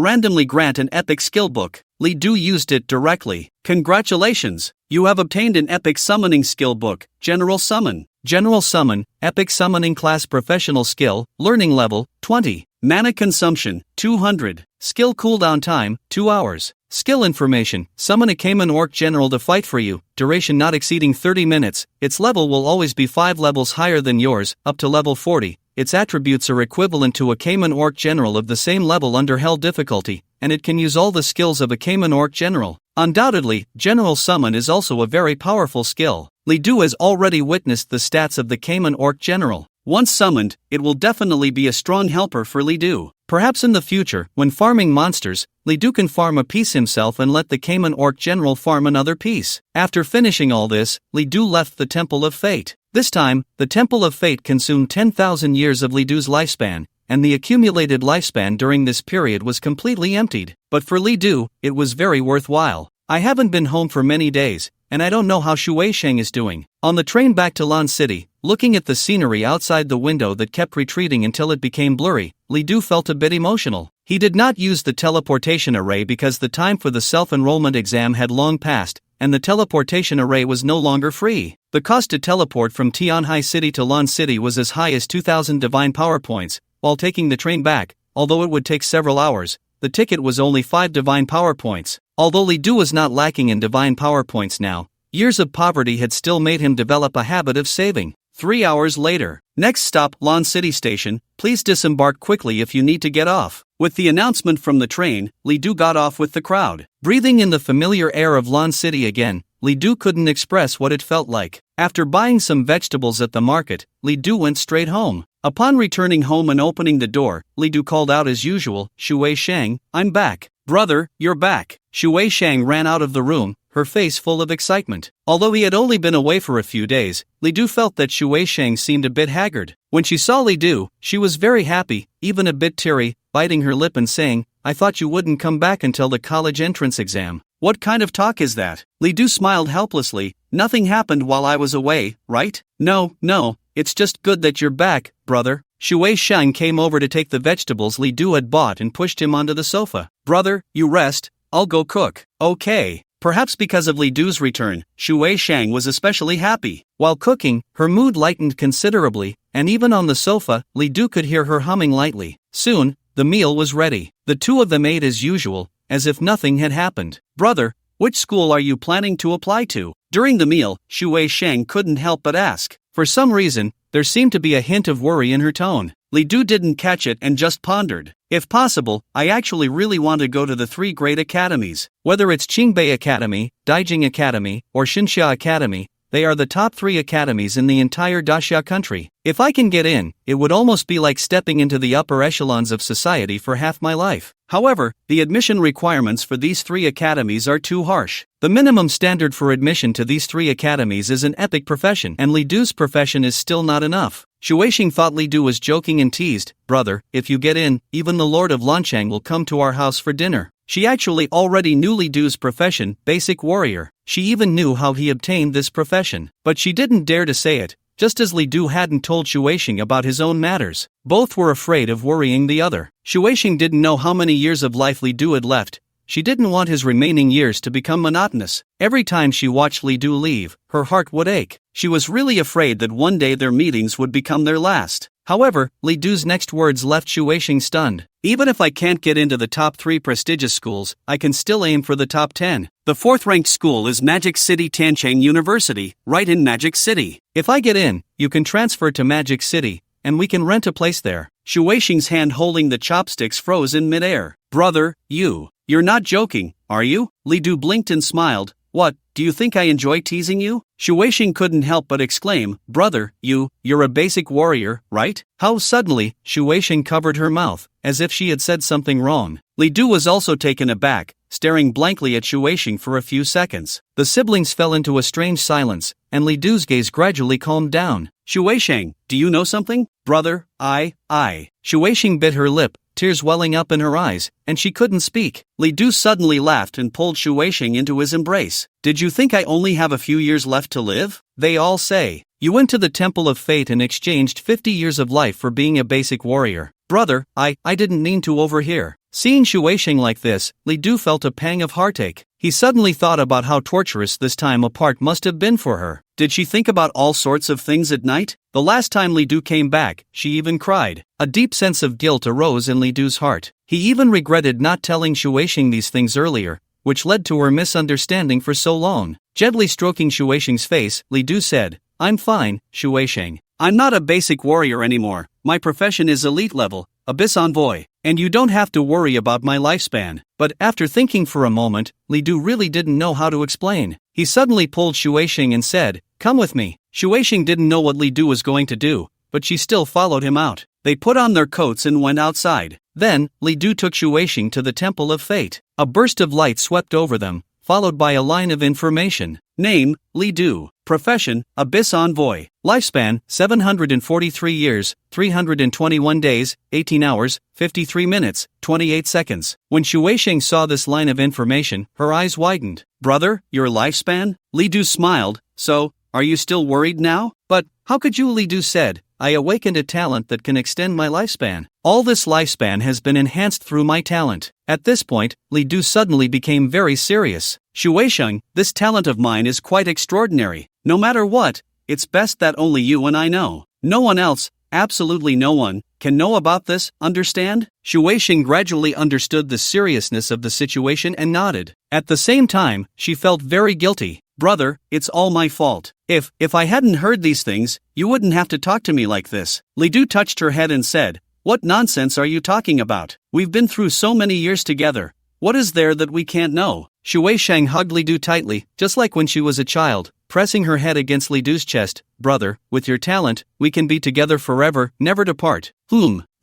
randomly grant an epic skill book. Li Du used it directly. Congratulations! You have obtained an epic summoning skill book, General Summon. General Summon, Epic Summoning Class Professional Skill, Learning Level, 20. Mana Consumption, 200. Skill Cooldown Time, 2 hours. Skill Information, summon a Cayman Orc General to fight for you, duration not exceeding 30 minutes, its level will always be 5 levels higher than yours, up to level 40, its attributes are equivalent to a Cayman Orc General of the same level under Hell difficulty, and it can use all the skills of a Cayman Orc General. Undoubtedly, General Summon is also a very powerful skill. Li Du has already witnessed the stats of the Cayman Orc General. Once summoned, it will definitely be a strong helper for Li Du. Perhaps in the future, when farming monsters, Li Du can farm a piece himself and let the Cayman Orc General farm another piece. After finishing all this, Li Du left the Temple of Fate. This time, the Temple of Fate consumed 10,000 years of Li Du's lifespan, and the accumulated lifespan during this period was completely emptied. But for Li Du, it was very worthwhile. I haven't been home for many days, and I don't know how Shui Sheng is doing. On the train back to Lan City, looking at the scenery outside the window that kept retreating until it became blurry, Li Du felt a bit emotional. He did not use the teleportation array because the time for the self-enrollment exam had long passed, and the teleportation array was no longer free. The cost to teleport from Tianhai City to Lan City was as high as 2,000 divine power points, while taking the train back, although it would take several hours, the ticket was only 5 divine power points. Although Li Du was not lacking in divine power points now, years of poverty had still made him develop a habit of saving. 3 hours later. Next stop, Lan City Station, please disembark quickly if you need to get off. With the announcement from the train, Li Du got off with the crowd. Breathing in the familiar air of Lan City again, Li Du couldn't express what it felt like. After buying some vegetables at the market, Li Du went straight home. Upon returning home and opening the door, Li Du called out as usual, Shui Sheng, I'm back. Brother, you're back. Shui Sheng ran out of the room, her face full of excitement. Although he had only been away for a few days, Li Du felt that Shui Sheng seemed a bit haggard. When she saw Li Du, she was very happy, even a bit teary, biting her lip and saying, I thought you wouldn't come back until the college entrance exam. What kind of talk is that? Li Du smiled helplessly. Nothing happened while I was away, right? No, it's just good that you're back, brother. Shui Sheng came over to take the vegetables Li Du had bought and pushed him onto the sofa. Brother, you rest, I'll go cook. Okay. Perhaps because of Li Du's return, Shui Sheng was especially happy. While cooking, her mood lightened considerably, and even on the sofa, Li Du could hear her humming lightly. Soon, the meal was ready. The two of them ate as usual, as if nothing had happened. Brother, which school are you planning to apply to? During the meal, Shui Sheng couldn't help but ask. For some reason, there seemed to be a hint of worry in her tone. Li Du didn't catch it and just pondered. If possible, I actually really want to go to the 3 great academies. Whether it's Qingbei Academy, Daijing Academy, or Xinxia Academy, they are the top 3 academies in the entire Daxia country. If I can get in, it would almost be like stepping into the upper echelons of society for half my life. However, the admission requirements for these 3 academies are too harsh. The minimum standard for admission to these 3 academies is an epic profession, and Li Du's profession is still not enough. Shui Sheng thought Li Du was joking and teased, Brother, if you get in, even the Lord of Lanchang will come to our house for dinner. She actually already knew Li Du's profession, basic warrior. She even knew how he obtained this profession. But she didn't dare to say it, just as Li Du hadn't told Shui Sheng about his own matters. Both were afraid of worrying the other. Shui Sheng didn't know how many years of life Li Du had left. She didn't want his remaining years to become monotonous. Every time she watched Li Du leave, her heart would ache. She was really afraid that one day their meetings would become their last. However, Li Du's next words left Shui Sheng stunned. Even if I can't get into the top 3 prestigious schools, I can still aim for the top 10. The 4th-ranked school is Magic City Tanchang University, right in Magic City. If I get in, you can transfer to Magic City, and we can rent a place there. Shui Sheng's hand holding the chopsticks froze in midair. Brother, you're not joking, are you? Li Du blinked and smiled. What, do you think I enjoy teasing you? Shui Sheng couldn't help but exclaim, Brother, you're a basic warrior, right? How suddenly, Shui Sheng covered her mouth, as if she had said something wrong. Li Du was also taken aback, staring blankly at Shui Sheng for a few seconds. The siblings fell into a strange silence, and Li Du's gaze gradually calmed down. Shui Sheng, do you know something? Brother, I. Shui Sheng bit her lip, tears welling up in her eyes, and she couldn't speak. Li Du suddenly laughed and pulled Shui Sheng into his embrace. Did you think I only have a few years left to live? They all say. You went to the Temple of Fate and exchanged 50 years of life for being a basic warrior. Brother, I didn't mean to overhear. Seeing Shui Sheng like this, Li Du felt a pang of heartache. He suddenly thought about how torturous this time apart must have been for her. Did she think about all sorts of things at night? The last time Li Du came back, she even cried. A deep sense of guilt arose in Li Du's heart. He even regretted not telling Shueisheng these things earlier, which led to her misunderstanding for so long. Gently stroking Shueisheng's face, Li Du said, "I'm fine, Shueisheng. I'm not a basic warrior anymore. My profession is elite level, Abyss Envoy, and you don't have to worry about my lifespan." But after thinking for a moment, Li Du really didn't know how to explain. He suddenly pulled Shueisheng and said, "Come with me." Shueisheng didn't know what Li Du was going to do, but she still followed him out. They put on their coats and went outside. Then, Li Du took Shueisheng to the Temple of Fate. A burst of light swept over them, followed by a line of information. Name, Li Du. Profession, Abyss Envoy. Lifespan, 743 years, 321 days, 18 hours, 53 minutes, 28 seconds. When Shueisheng saw this line of information, her eyes widened. "Brother, your lifespan?" Li Du smiled. "So, are you still worried now?" "But, how could you?" Li Du said. "I awakened a talent that can extend my lifespan. All this lifespan has been enhanced through my talent." At this point, Li Du suddenly became very serious. "Shueisheng, this talent of mine is quite extraordinary. No matter what, it's best that only you and I know. No one else, absolutely no one, can know about this, understand?" Shueisheng gradually understood the seriousness of the situation and nodded. At the same time, she felt very guilty. "Brother, it's all my fault. If I hadn't heard these things, you wouldn't have to talk to me like this." Li Du touched her head and said, "What nonsense are you talking about? We've been through so many years together. What is there that we can't know?" Shueisheng hugged Li Du tightly, just like when she was a child, pressing her head against Li Du's chest. "Brother, with your talent, we can be together forever, never to part."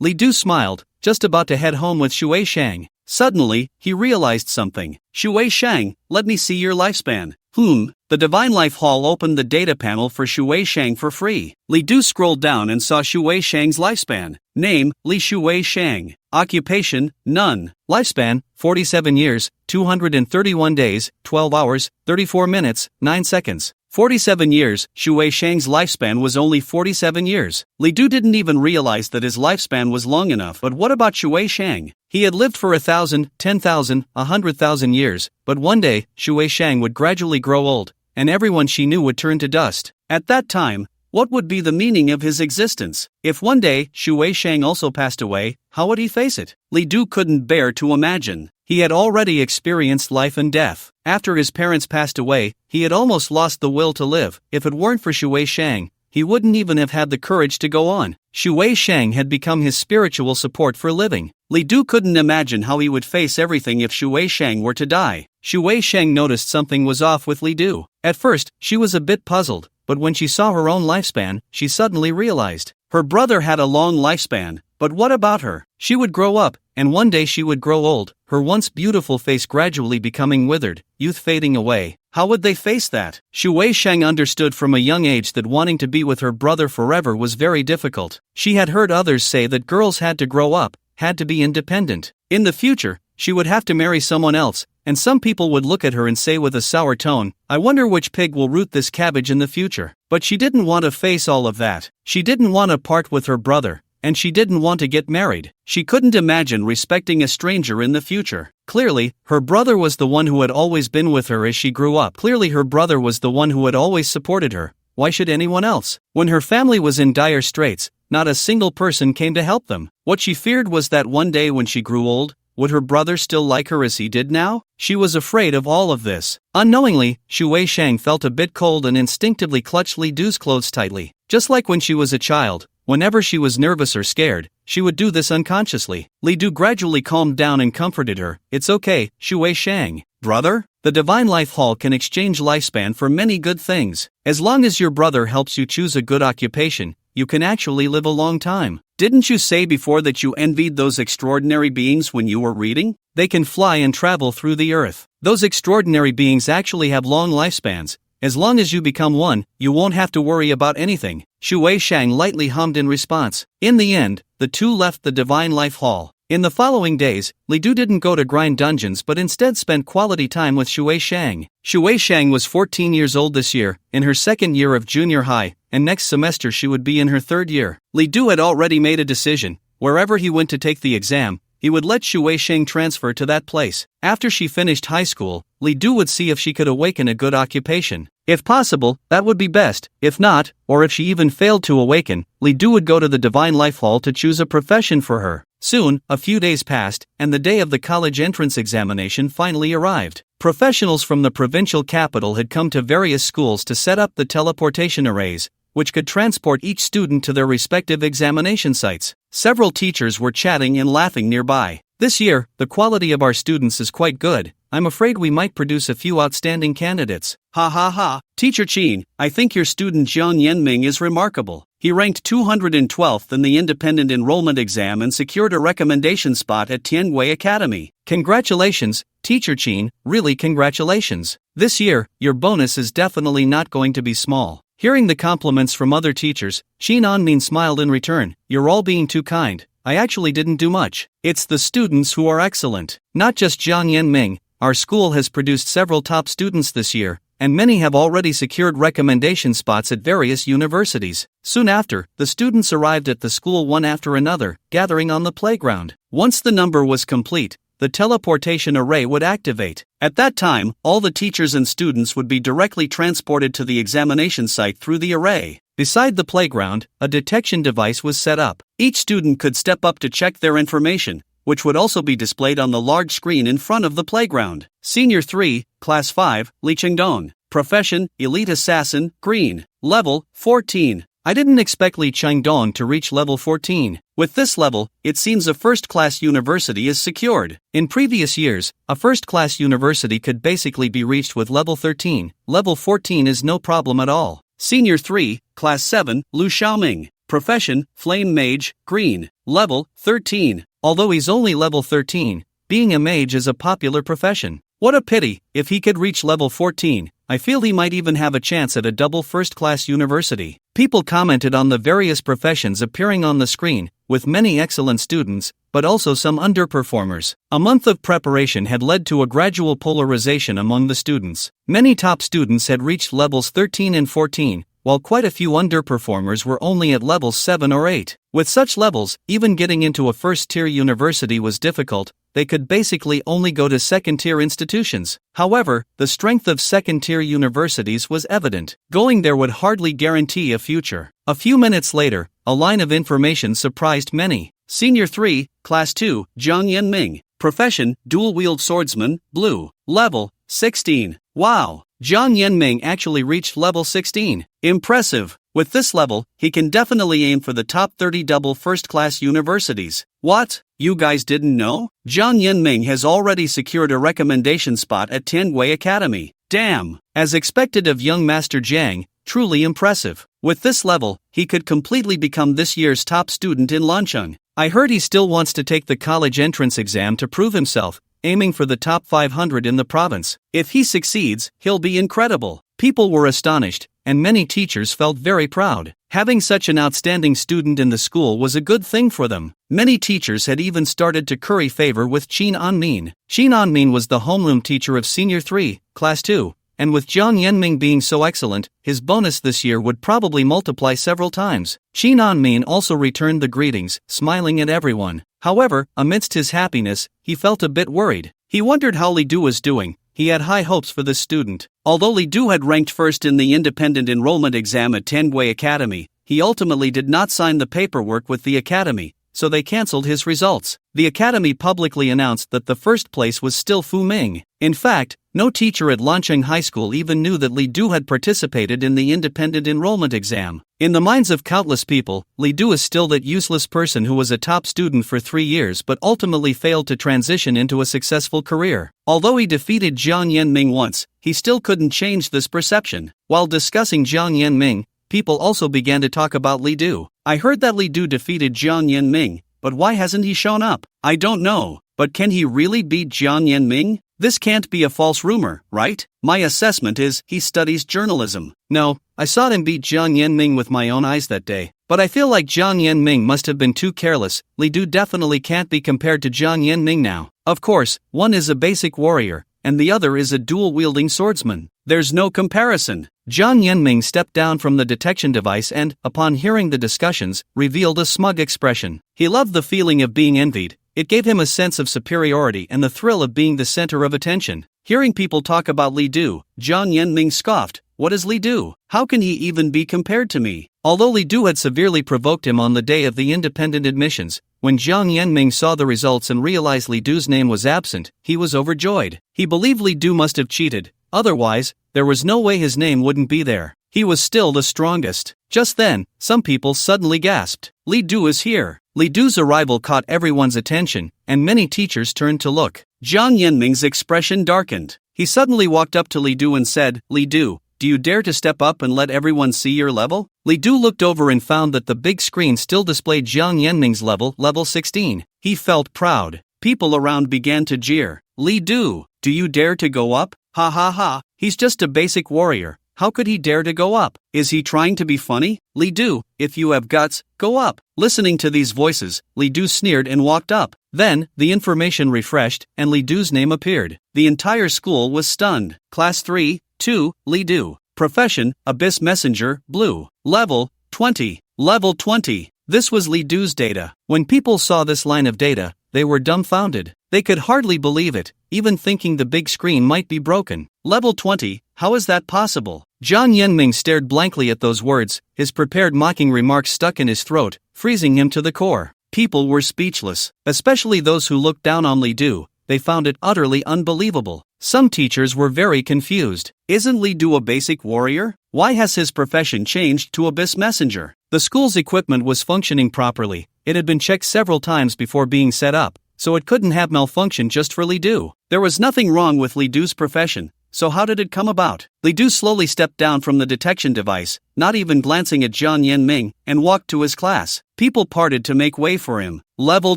Li Du smiled, just about to head home with Shueisheng. Suddenly, he realized something. "Shueisheng, let me see your lifespan." The Divine Life Hall opened the data panel for Shueisheng for free. Li Du scrolled down and saw Shueisheng's lifespan. Name, Li Shueisheng. Occupation, none. Lifespan, 47 years, 231 days, 12 hours, 34 minutes, 9 seconds. 47 years, Shueisheng's lifespan was only 47 years. Li Du didn't even realize that his lifespan was long enough. But what about Shueisheng? He had lived for 1,000, 10,000, 100,000 years, but one day, Shueisheng would gradually grow old, and everyone she knew would turn to dust. At that time, what would be the meaning of his existence? If one day, Shueisheng also passed away, how would he face it? Li Du couldn't bear to imagine. He had already experienced life and death. After his parents passed away, he had almost lost the will to live. If it weren't for Shueisheng, he wouldn't even have had the courage to go on. Shueisheng had become his spiritual support for living. Li Du couldn't imagine how he would face everything if Shueisheng were to die. Shueisheng noticed something was off with Li Du. At first, she was a bit puzzled, but when she saw her own lifespan, she suddenly realized. Her brother had a long lifespan, but what about her? She would grow up, and one day she would grow old, her once beautiful face gradually becoming withered, youth fading away. How would they face that? Shueisheng understood from a young age that wanting to be with her brother forever was very difficult. She had heard others say that girls had to grow up, had to be independent. In the future, she would have to marry someone else, and some people would look at her and say with a sour tone, "I wonder which pig will root this cabbage in the future." But she didn't want to face all of that. She didn't want to part with her brother, and she didn't want to get married. She couldn't imagine respecting a stranger in the future. Clearly, her brother was the one who had always been with her as she grew up. Clearly, her brother was the one who had always supported her. Why should anyone else? When her family was in dire straits, not a single person came to help them. What she feared was that one day when she grew old, would her brother still like her as he did now? She was afraid of all of this. Unknowingly, Shueisheng felt a bit cold and instinctively clutched Li Du's clothes tightly. Just like when she was a child, whenever she was nervous or scared, she would do this unconsciously. Li Du gradually calmed down and comforted her. "It's okay, Shueisheng. Brother, the Divine Life Hall can exchange lifespan for many good things. As long as your brother helps you choose a good occupation, you can actually live a long time. Didn't you say before that you envied those extraordinary beings when you were reading? They can fly and travel through the earth. Those extraordinary beings actually have long lifespans. As long as you become one, you won't have to worry about anything." Shueisheng lightly hummed in response. In the end, the two left the Divine Life Hall. In the following days, Li Du didn't go to grind dungeons but instead spent quality time with Shueisheng. Shueisheng was 14 years old this year, in her second year of junior high, and next semester she would be in her third year. Li Du had already made a decision. Wherever he went to take the exam, he would let Xu Weisheng transfer to that place. After she finished high school, Li Du would see if she could awaken a good occupation. If possible, that would be best. If not, or if she even failed to awaken, Li Du would go to the Divine Life Hall to choose a profession for her. Soon, a few days passed, and the day of the college entrance examination finally arrived. Professionals from the provincial capital had come to various schools to set up the teleportation arrays, which could transport each student to their respective examination sites. Several teachers were chatting and laughing nearby. This year, the quality of our students is quite good. I'm afraid we might produce a few outstanding candidates. Ha ha ha. Teacher Qin, I think your student Jiang Yanming is remarkable. He ranked 212th in the independent enrollment exam and secured a recommendation spot at Tianwei Academy. Congratulations, Teacher Qin, really congratulations. This year, your bonus is definitely not going to be small. Hearing the compliments from other teachers, Qin Anmin smiled in return. You're all being too kind. I actually didn't do much. It's the students who are excellent. Not just Jiang Yanming, our school has produced several top students this year, and many have already secured recommendation spots at various universities. Soon after, the students arrived at the school one after another, gathering on the playground. Once the number was complete, the teleportation array would activate. At that time, all the teachers and students would be directly transported to the examination site through the array. Beside the playground, a detection device was set up. Each student could step up to check their information, which would also be displayed on the large screen in front of the playground. Senior 3, Class 5, Li Chengdong. Profession, Elite Assassin, Green. Level, 14. I didn't expect Li Chengdong to reach level 14. With this level, it seems a first-class university is secured. In previous years, a first-class university could basically be reached with level 13. Level 14 is no problem at all. Senior 3, Class 7, Lu Xiaoming. Profession, Flame Mage, Green. Level, 13. Although he's only level 13, being a mage is a popular profession. What a pity, if he could reach level 14, I feel he might even have a chance at a double first-class university. People commented on the various professions appearing on the screen, with many excellent students, but also some underperformers. A month of preparation had led to a gradual polarization among the students. Many top students had reached levels 13 and 14, while quite a few underperformers were only at levels 7 or 8. With such levels, even getting into a first-tier university was difficult. They could basically only go to second-tier institutions. However, the strength of second-tier universities was evident. Going there would hardly guarantee a future. A few minutes later, a line of information surprised many. Senior 3, Class 2, Jiang Yanming. Profession, Dual-Wield Swordsman, Blue. Level, 16. Wow! Jiang Yanming actually reached level 16. Impressive! With this level, he can definitely aim for the top 30 double first-class universities. What? You guys didn't know? Jiang Yanming has already secured a recommendation spot at Tianwei Academy. Damn! As expected of young Master Jiang, truly impressive. With this level, he could completely become this year's top student in Lancheng. I heard he still wants to take the college entrance exam to prove himself, aiming for the top 500 in the province. If he succeeds, he'll be incredible. People were astonished, and many teachers felt very proud. Having such an outstanding student in the school was a good thing for them. Many teachers had even started to curry favor with Qin Anmin. Qin Anmin was the homeroom teacher of Senior 3, Class 2, and with Jiang Yanming being so excellent, his bonus this year would probably multiply several times. Qin Anmin also returned the greetings, smiling at everyone. However, amidst his happiness, he felt a bit worried. He wondered how Li Du was doing. He had high hopes for this student. Although Li Du had ranked first in the independent enrollment exam at Tianwei Academy, he ultimately did not sign the paperwork with the academy, so they cancelled his results. The academy publicly announced that the first place was still Fu Ming. In fact, no teacher at Lancheng High School even knew that Li Du had participated in the independent enrollment exam. In the minds of countless people, Li Du is still that useless person who was a top student for 3 years but ultimately failed to transition into a successful career. Although he defeated Jiang Yanming once, he still couldn't change this perception. While discussing Jiang Yanming, people also began to talk about Li Du. I heard that Li Du defeated Jiang Yanming, but why hasn't he shown up? I don't know, but can he really beat Jiang Yanming? This can't be a false rumor, right? My assessment is, he studies journalism. No, I saw him beat Jiang Yanming with my own eyes that day. But I feel like Jiang Yanming must have been too careless. Li Du definitely can't be compared to Jiang Yanming now. Of course, one is a basic warrior, and the other is a dual-wielding swordsman. There's no comparison. Jiang Yanming stepped down from the detection device and, upon hearing the discussions, revealed a smug expression. He loved the feeling of being envied, It gave him a sense of superiority and the thrill of being the center of attention. Hearing people talk about Li Du, Jiang Yanming scoffed. What is Li Du? How can he even be compared to me? Although Li Du had severely provoked him on the day of the independent admissions, when Jiang Yanming saw the results and realized Li Du's name was absent, he was overjoyed. He believed Li Du must have cheated, otherwise, there was no way his name wouldn't be there. He was still the strongest. Just then, some people suddenly gasped. Li Du is here. Li Du's arrival caught everyone's attention, and many teachers turned to look. Jiang Yanming's expression darkened. He suddenly walked up to Li Du and said, Li Du, do you dare to step up and let everyone see your level? Li Du looked over and found that the big screen still displayed Jiang Yanming's level 16. He felt proud. People around began to jeer. Li Du, do you dare to go up? Ha ha ha, he's just a basic warrior. How could he dare to go up? Is he trying to be funny? Li Du, if you have guts, go up. Listening to these voices, Li Du sneered and walked up. Then, the information refreshed, and Li Du's name appeared. The entire school was stunned. Class 3, 2, Li Du. Profession, Abyss Messenger, Blue. Level, 20. Level 20. This was Li Du's data. When people saw this line of data, they were dumbfounded. They could hardly believe it, even thinking the big screen might be broken. Level 20, how is that possible? Jiang Yanming stared blankly at those words, his prepared mocking remarks stuck in his throat, freezing him to the core. People were speechless, especially those who looked down on Li Du. They found it utterly unbelievable. Some teachers were very confused. Isn't Li Du a basic warrior? Why has his profession changed to Abyss Messenger? The school's equipment was functioning properly. It had been checked several times before being set up, so it couldn't have malfunctioned just for Li Du. There was nothing wrong with Li Du's profession, so how did it come about? Li Du slowly stepped down from the detection device, not even glancing at Jiang Yanming, and walked to his class. People parted to make way for him. Level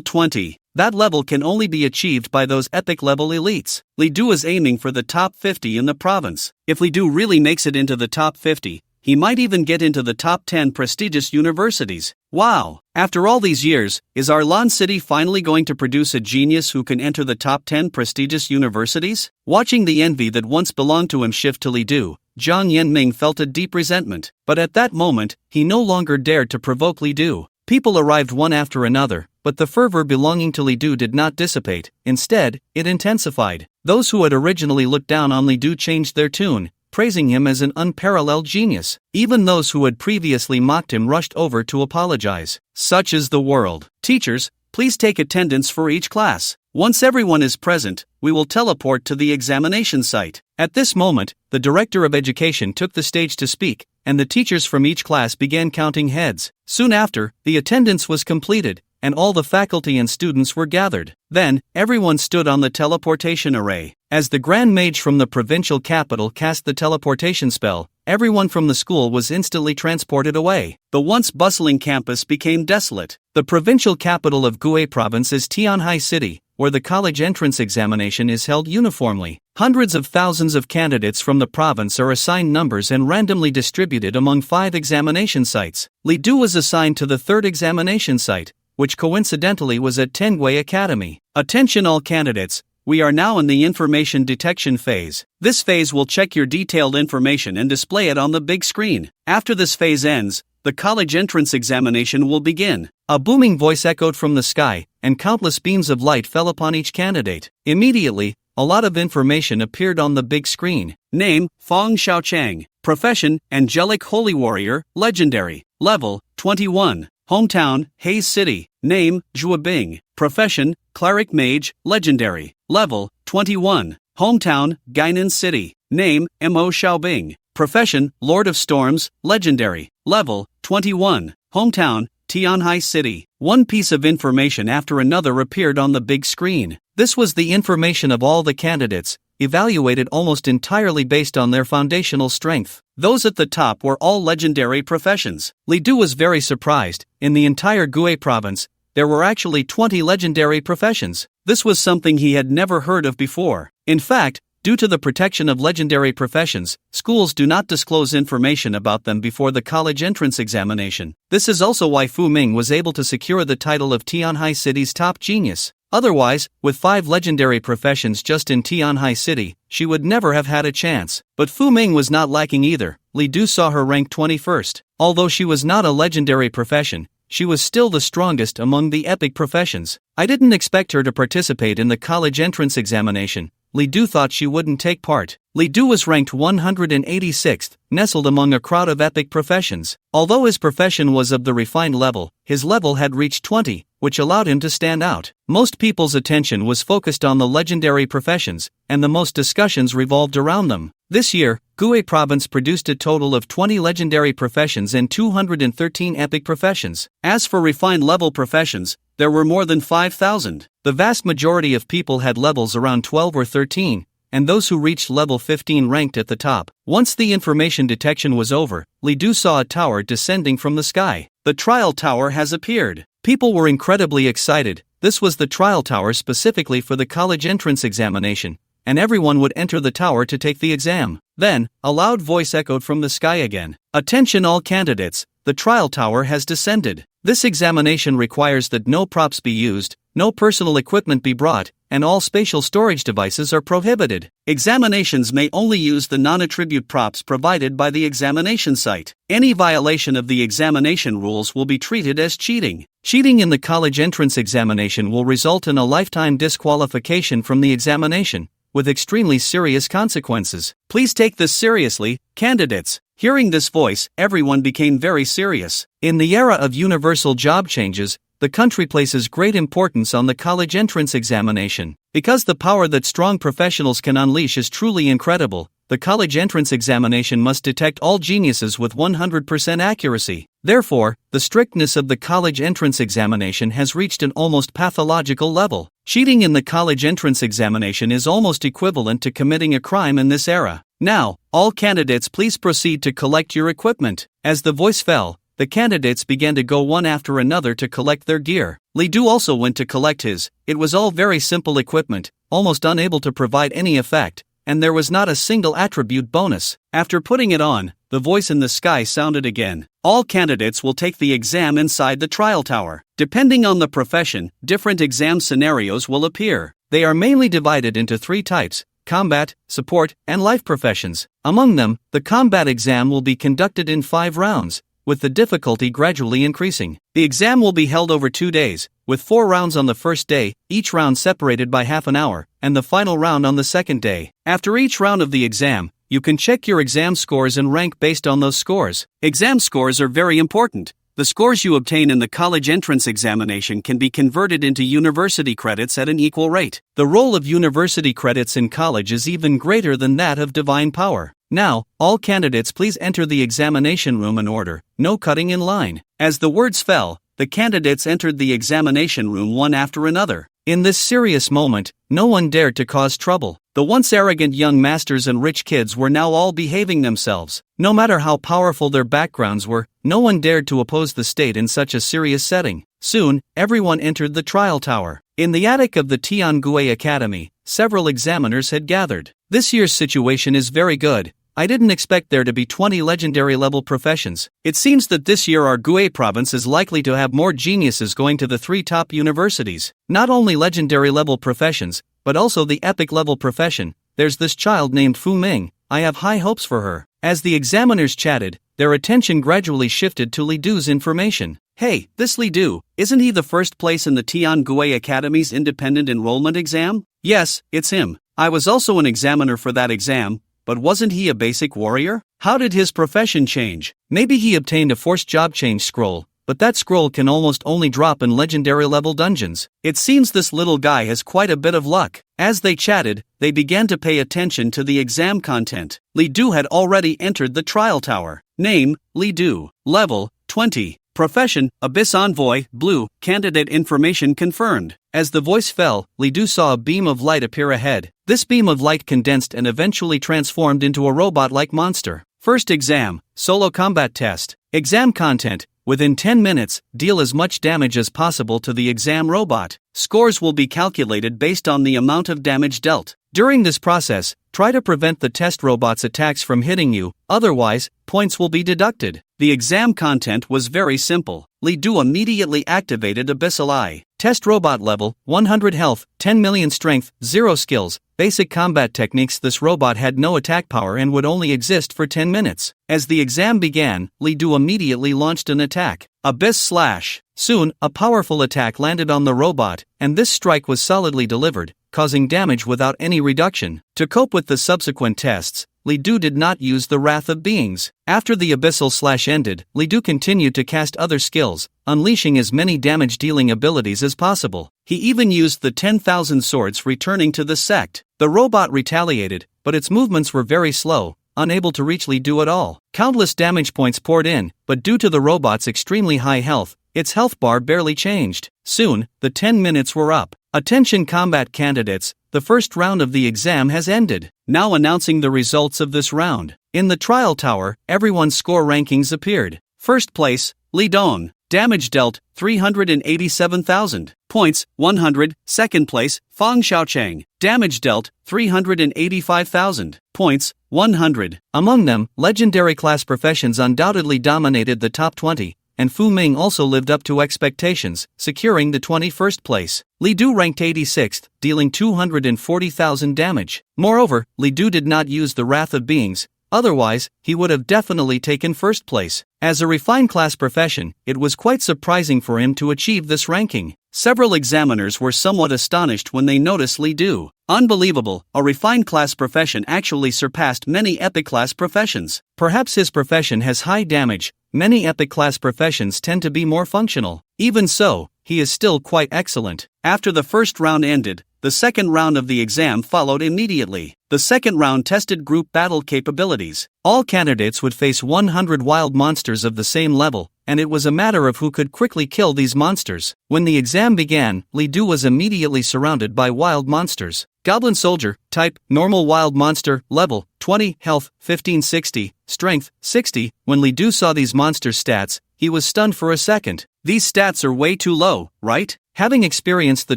20. That level can only be achieved by those epic level elites. Li Du is aiming for the top 50 in the province. If Li Du really makes it into the top 50, he might even get into the top 10 prestigious universities. Wow! After all these years, is Arlan City finally going to produce a genius who can enter the top 10 prestigious universities? Watching the envy that once belonged to him shift to Li Du, Jiang Yanming felt a deep resentment. But at that moment, he no longer dared to provoke Li Du. People arrived one after another, but the fervor belonging to Li Du did not dissipate. Instead, it intensified. Those who had originally looked down on Li Du changed their tune, praising him as an unparalleled genius. Even those who had previously mocked him rushed over to apologize. Such is the world. Teachers, please take attendance for each class. Once everyone is present, we will teleport to the examination site. At this moment, the Director of Education took the stage to speak, and the teachers from each class began counting heads. Soon after, the attendance was completed, and all the faculty and students were gathered. Then, everyone stood on the teleportation array. As the Grand Mage from the provincial capital cast the teleportation spell, everyone from the school was instantly transported away. The once bustling campus became desolate. The provincial capital of Gue Province is Tianhai City, where the college entrance examination is held uniformly. Hundreds of thousands of candidates from the province are assigned numbers and randomly distributed among 5 examination sites. Li Du was assigned to the 3rd examination site, which coincidentally was at Tengwei Academy. Attention all candidates, we are now in the information detection phase. This phase will check your detailed information and display it on the big screen. After this phase ends, the college entrance examination will begin. A booming voice echoed from the sky, and countless beams of light fell upon each candidate. Immediately, a lot of information appeared on the big screen. Name, Fong Xiaochang. Profession, Angelic Holy Warrior, Legendary. Level, 21. Hometown, Hayes City. Name, Zhua Bing. Profession, Cleric Mage, Legendary. Level, 21. Hometown, Guinan City. Name, Mo Xiaobing. Profession, Lord of Storms, Legendary. Level, 21. Hometown, Tianhai City. One piece of information after another appeared on the big screen. This was the information of all the candidates, evaluated almost entirely based on their foundational strength. Those at the top were all legendary professions. Li Du was very surprised. In the entire Gue province, there were actually 20 legendary professions. This was something he had never heard of before. In fact, due to the protection of legendary professions, schools do not disclose information about them before the college entrance examination. This is also why Fu Ming was able to secure the title of Tianhai City's top genius. Otherwise, with 5 legendary professions just in Tianhai City, she would never have had a chance. But Fu Ming was not lacking either. Li Du saw her ranked 21st. Although she was not a legendary profession, she was still the strongest among the epic professions. I didn't expect her to participate in the college entrance examination. Li Du thought she wouldn't take part. Li Du was ranked 186th, nestled among a crowd of epic professions. Although his profession was of the refined level, his level had reached 20, which allowed him to stand out. Most people's attention was focused on the legendary professions, and the most discussions revolved around them. This year, Gue Province produced a total of 20 legendary professions and 213 epic professions. As for refined level professions, there were more than 5,000. The vast majority of people had levels around 12 or 13, and those who reached level 15 ranked at the top. Once the information detection was over, Li Du saw a tower descending from the sky. The trial tower has appeared. People were incredibly excited. This was the trial tower specifically for the college entrance examination, and everyone would enter the tower to take the exam. Then, a loud voice echoed from the sky again. "Attention all candidates, the trial tower has descended. This examination requires that no props be used, no personal equipment be brought, and all spatial storage devices are prohibited. Examinations may only use the non-attribute props provided by the examination site. Any violation of the examination rules will be treated as cheating. Cheating in the college entrance examination will result in a lifetime disqualification from the examination, with extremely serious consequences. Please take this seriously, candidates." Hearing this voice, everyone became very serious. In the era of universal job changes, the country places great importance on the college entrance examination. Because the power that strong professionals can unleash is truly incredible, the college entrance examination must detect all geniuses with 100% accuracy. Therefore, the strictness of the college entrance examination has reached an almost pathological level. Cheating in the college entrance examination is almost equivalent to committing a crime in this era. Now, all candidates please proceed to collect your equipment. As the voice fell, the candidates began to go one after another to collect their gear. Li Du also went to collect his. It was all very simple equipment, almost unable to provide any effect, and there was not a single attribute bonus. After putting it on, the voice in the sky sounded again. All candidates will take the exam inside the trial tower. Depending on the profession, different exam scenarios will appear. They are mainly divided into 3 types: combat, support, and life professions. Among them, the combat exam will be conducted in 5 rounds, with the difficulty gradually increasing. The exam will be held over 2 days, with 4 rounds on the first day, each round separated by half an hour, and the final round on the second day. After each round of the exam, you can check your exam scores and rank based on those scores. Exam scores are very important. The scores you obtain in the college entrance examination can be converted into university credits at an equal rate. The role of university credits in college is even greater than that of divine power. Now, all candidates please enter the examination room in order, no cutting in line. As the words fell, the candidates entered the examination room one after another. In this serious moment, no one dared to cause trouble. The once arrogant young masters and rich kids were now all behaving themselves. No matter how powerful their backgrounds were, no one dared to oppose the state in such a serious setting. Soon, everyone entered the trial tower. In the attic of the Tiangue Academy, several examiners had gathered. This year's situation is very good. I didn't expect there to be 20 legendary level professions. It seems that this year our Gue province is likely to have more geniuses going to the 3 top universities. Not only legendary level professions, but also the epic level profession. There's this child named Fu Ming. I have high hopes for her. As the examiners chatted, their attention gradually shifted to Li Du's information. Hey, this Li Du, isn't he the first place in the Tiangue Academy's independent enrollment exam? Yes, it's him. I was also an examiner for that exam. But wasn't he a basic warrior? How did his profession change? Maybe he obtained a forced job change scroll, but that scroll can almost only drop in legendary level dungeons. It seems this little guy has quite a bit of luck. As they chatted, they began to pay attention to the exam content. Li Du had already entered the trial tower. Name, Li Du. Level, 20. Profession, Abyss Envoy, Blue, candidate information confirmed. As the voice fell, Li Du saw a beam of light appear ahead. This beam of light condensed and eventually transformed into a robot-like monster. First exam, solo combat test. Exam content, within 10 minutes, deal as much damage as possible to the exam robot. Scores will be calculated based on the amount of damage dealt. During this process, try to prevent the test robot's attacks from hitting you, otherwise, points will be deducted. The exam content was very simple. Li Du immediately activated Abyssal Eye. Test robot level, 100 health, 10 million strength, 0 skills. Basic combat techniques. This robot had no attack power and would only exist for 10 minutes. As the exam began, Li Du immediately launched an attack. Abyss Slash. Soon, a powerful attack landed on the robot, and this strike was solidly delivered, causing damage without any reduction. To cope with the subsequent tests, Li Du did not use the Wrath of Beings. After the Abyssal Slash ended, Li Du continued to cast other skills, unleashing as many damage-dealing abilities as possible. He even used the 10,000 swords returning to the sect. The robot retaliated, but its movements were very slow, unable to reach Li Du at all. Countless damage points poured in, but due to the robot's extremely high health, its health bar barely changed. Soon, the 10 minutes were up. Attention combat candidates, the first round of the exam has ended. Now announcing the results of this round. In the trial tower, everyone's score rankings appeared. First place, Li Dong. Damage dealt, 387,000. Points, 100. Second place, Fang Xiaocheng. Damage dealt, 385,000. Points, 100. Among them, legendary class professions undoubtedly dominated the top 20, and Fu Ming also lived up to expectations, securing the 21st place. Li Du ranked 86th, dealing 240,000 damage. Moreover, Li Du did not use the Wrath of Beings, otherwise, he would have definitely taken first place. As a refined class profession, it was quite surprising for him to achieve this ranking. Several examiners were somewhat astonished when they noticed Li Du. Unbelievable, a refined class profession actually surpassed many epic class professions. Perhaps his profession has high damage. Many epic class professions tend to be more functional. Even so, he is still quite excellent. After the first round ended, the second round of the exam followed immediately. The second round tested group battle capabilities. All candidates would face 100 wild monsters of the same level, and it was a matter of who could quickly kill these monsters. When the exam began, Li Du was immediately surrounded by wild monsters. Goblin Soldier, type, normal wild monster, level, 20, health, 1560, strength, 60. When Li Du saw these monster stats, he was stunned for a second. These stats are way too low, right? Having experienced the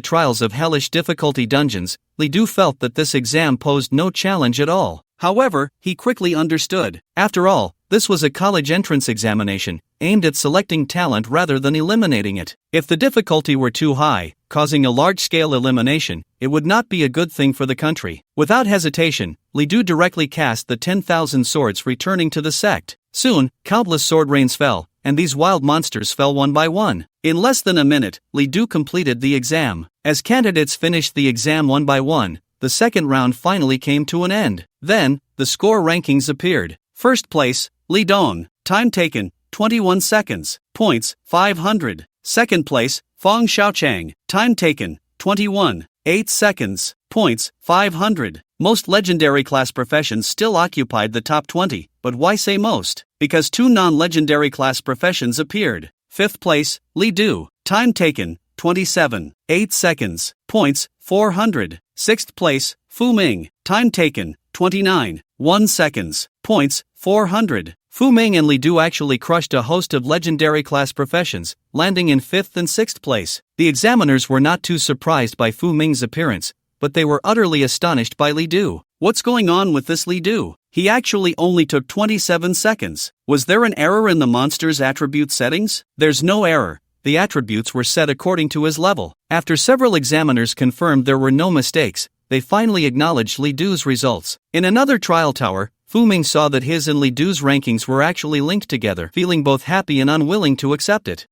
trials of hellish difficulty dungeons, Li Du felt that this exam posed no challenge at all. However, he quickly understood. After all, this was a college entrance examination, aimed at selecting talent rather than eliminating it. If the difficulty were too high, causing a large-scale elimination, it would not be a good thing for the country. Without hesitation, Li Du directly cast the 10,000 swords returning to the sect. Soon, countless sword rains fell, and these wild monsters fell one by one. In less than a minute, Li Du completed the exam. As candidates finished the exam one by one, the second round finally came to an end. Then, the score rankings appeared. First place, Li Dong. Time taken, 21 seconds. Points, 500. Second place, Fang Xiaocheng. Time taken, 21.8 seconds. Points, 500. Most legendary class professions still occupied the top 20, but why say most? Because two non-legendary class professions appeared. Fifth place, Li Du. Time taken, 27.8 seconds. Points, 400. Sixth place, Fu Ming. Time taken, 29.1 seconds. Points, 400. Fu Ming and Li Du actually crushed a host of legendary class professions, landing in 5th and 6th place. The examiners were not too surprised by Fu Ming's appearance, but they were utterly astonished by Li Du. What's going on with this Li Du? He actually only took 27 seconds. Was there an error in the monster's attribute settings? There's no error. The attributes were set according to his level. After several examiners confirmed there were no mistakes, they finally acknowledged Li Du's results. In another trial tower, Fu Ming saw that his and Li Du's rankings were actually linked together, feeling both happy and unwilling to accept it.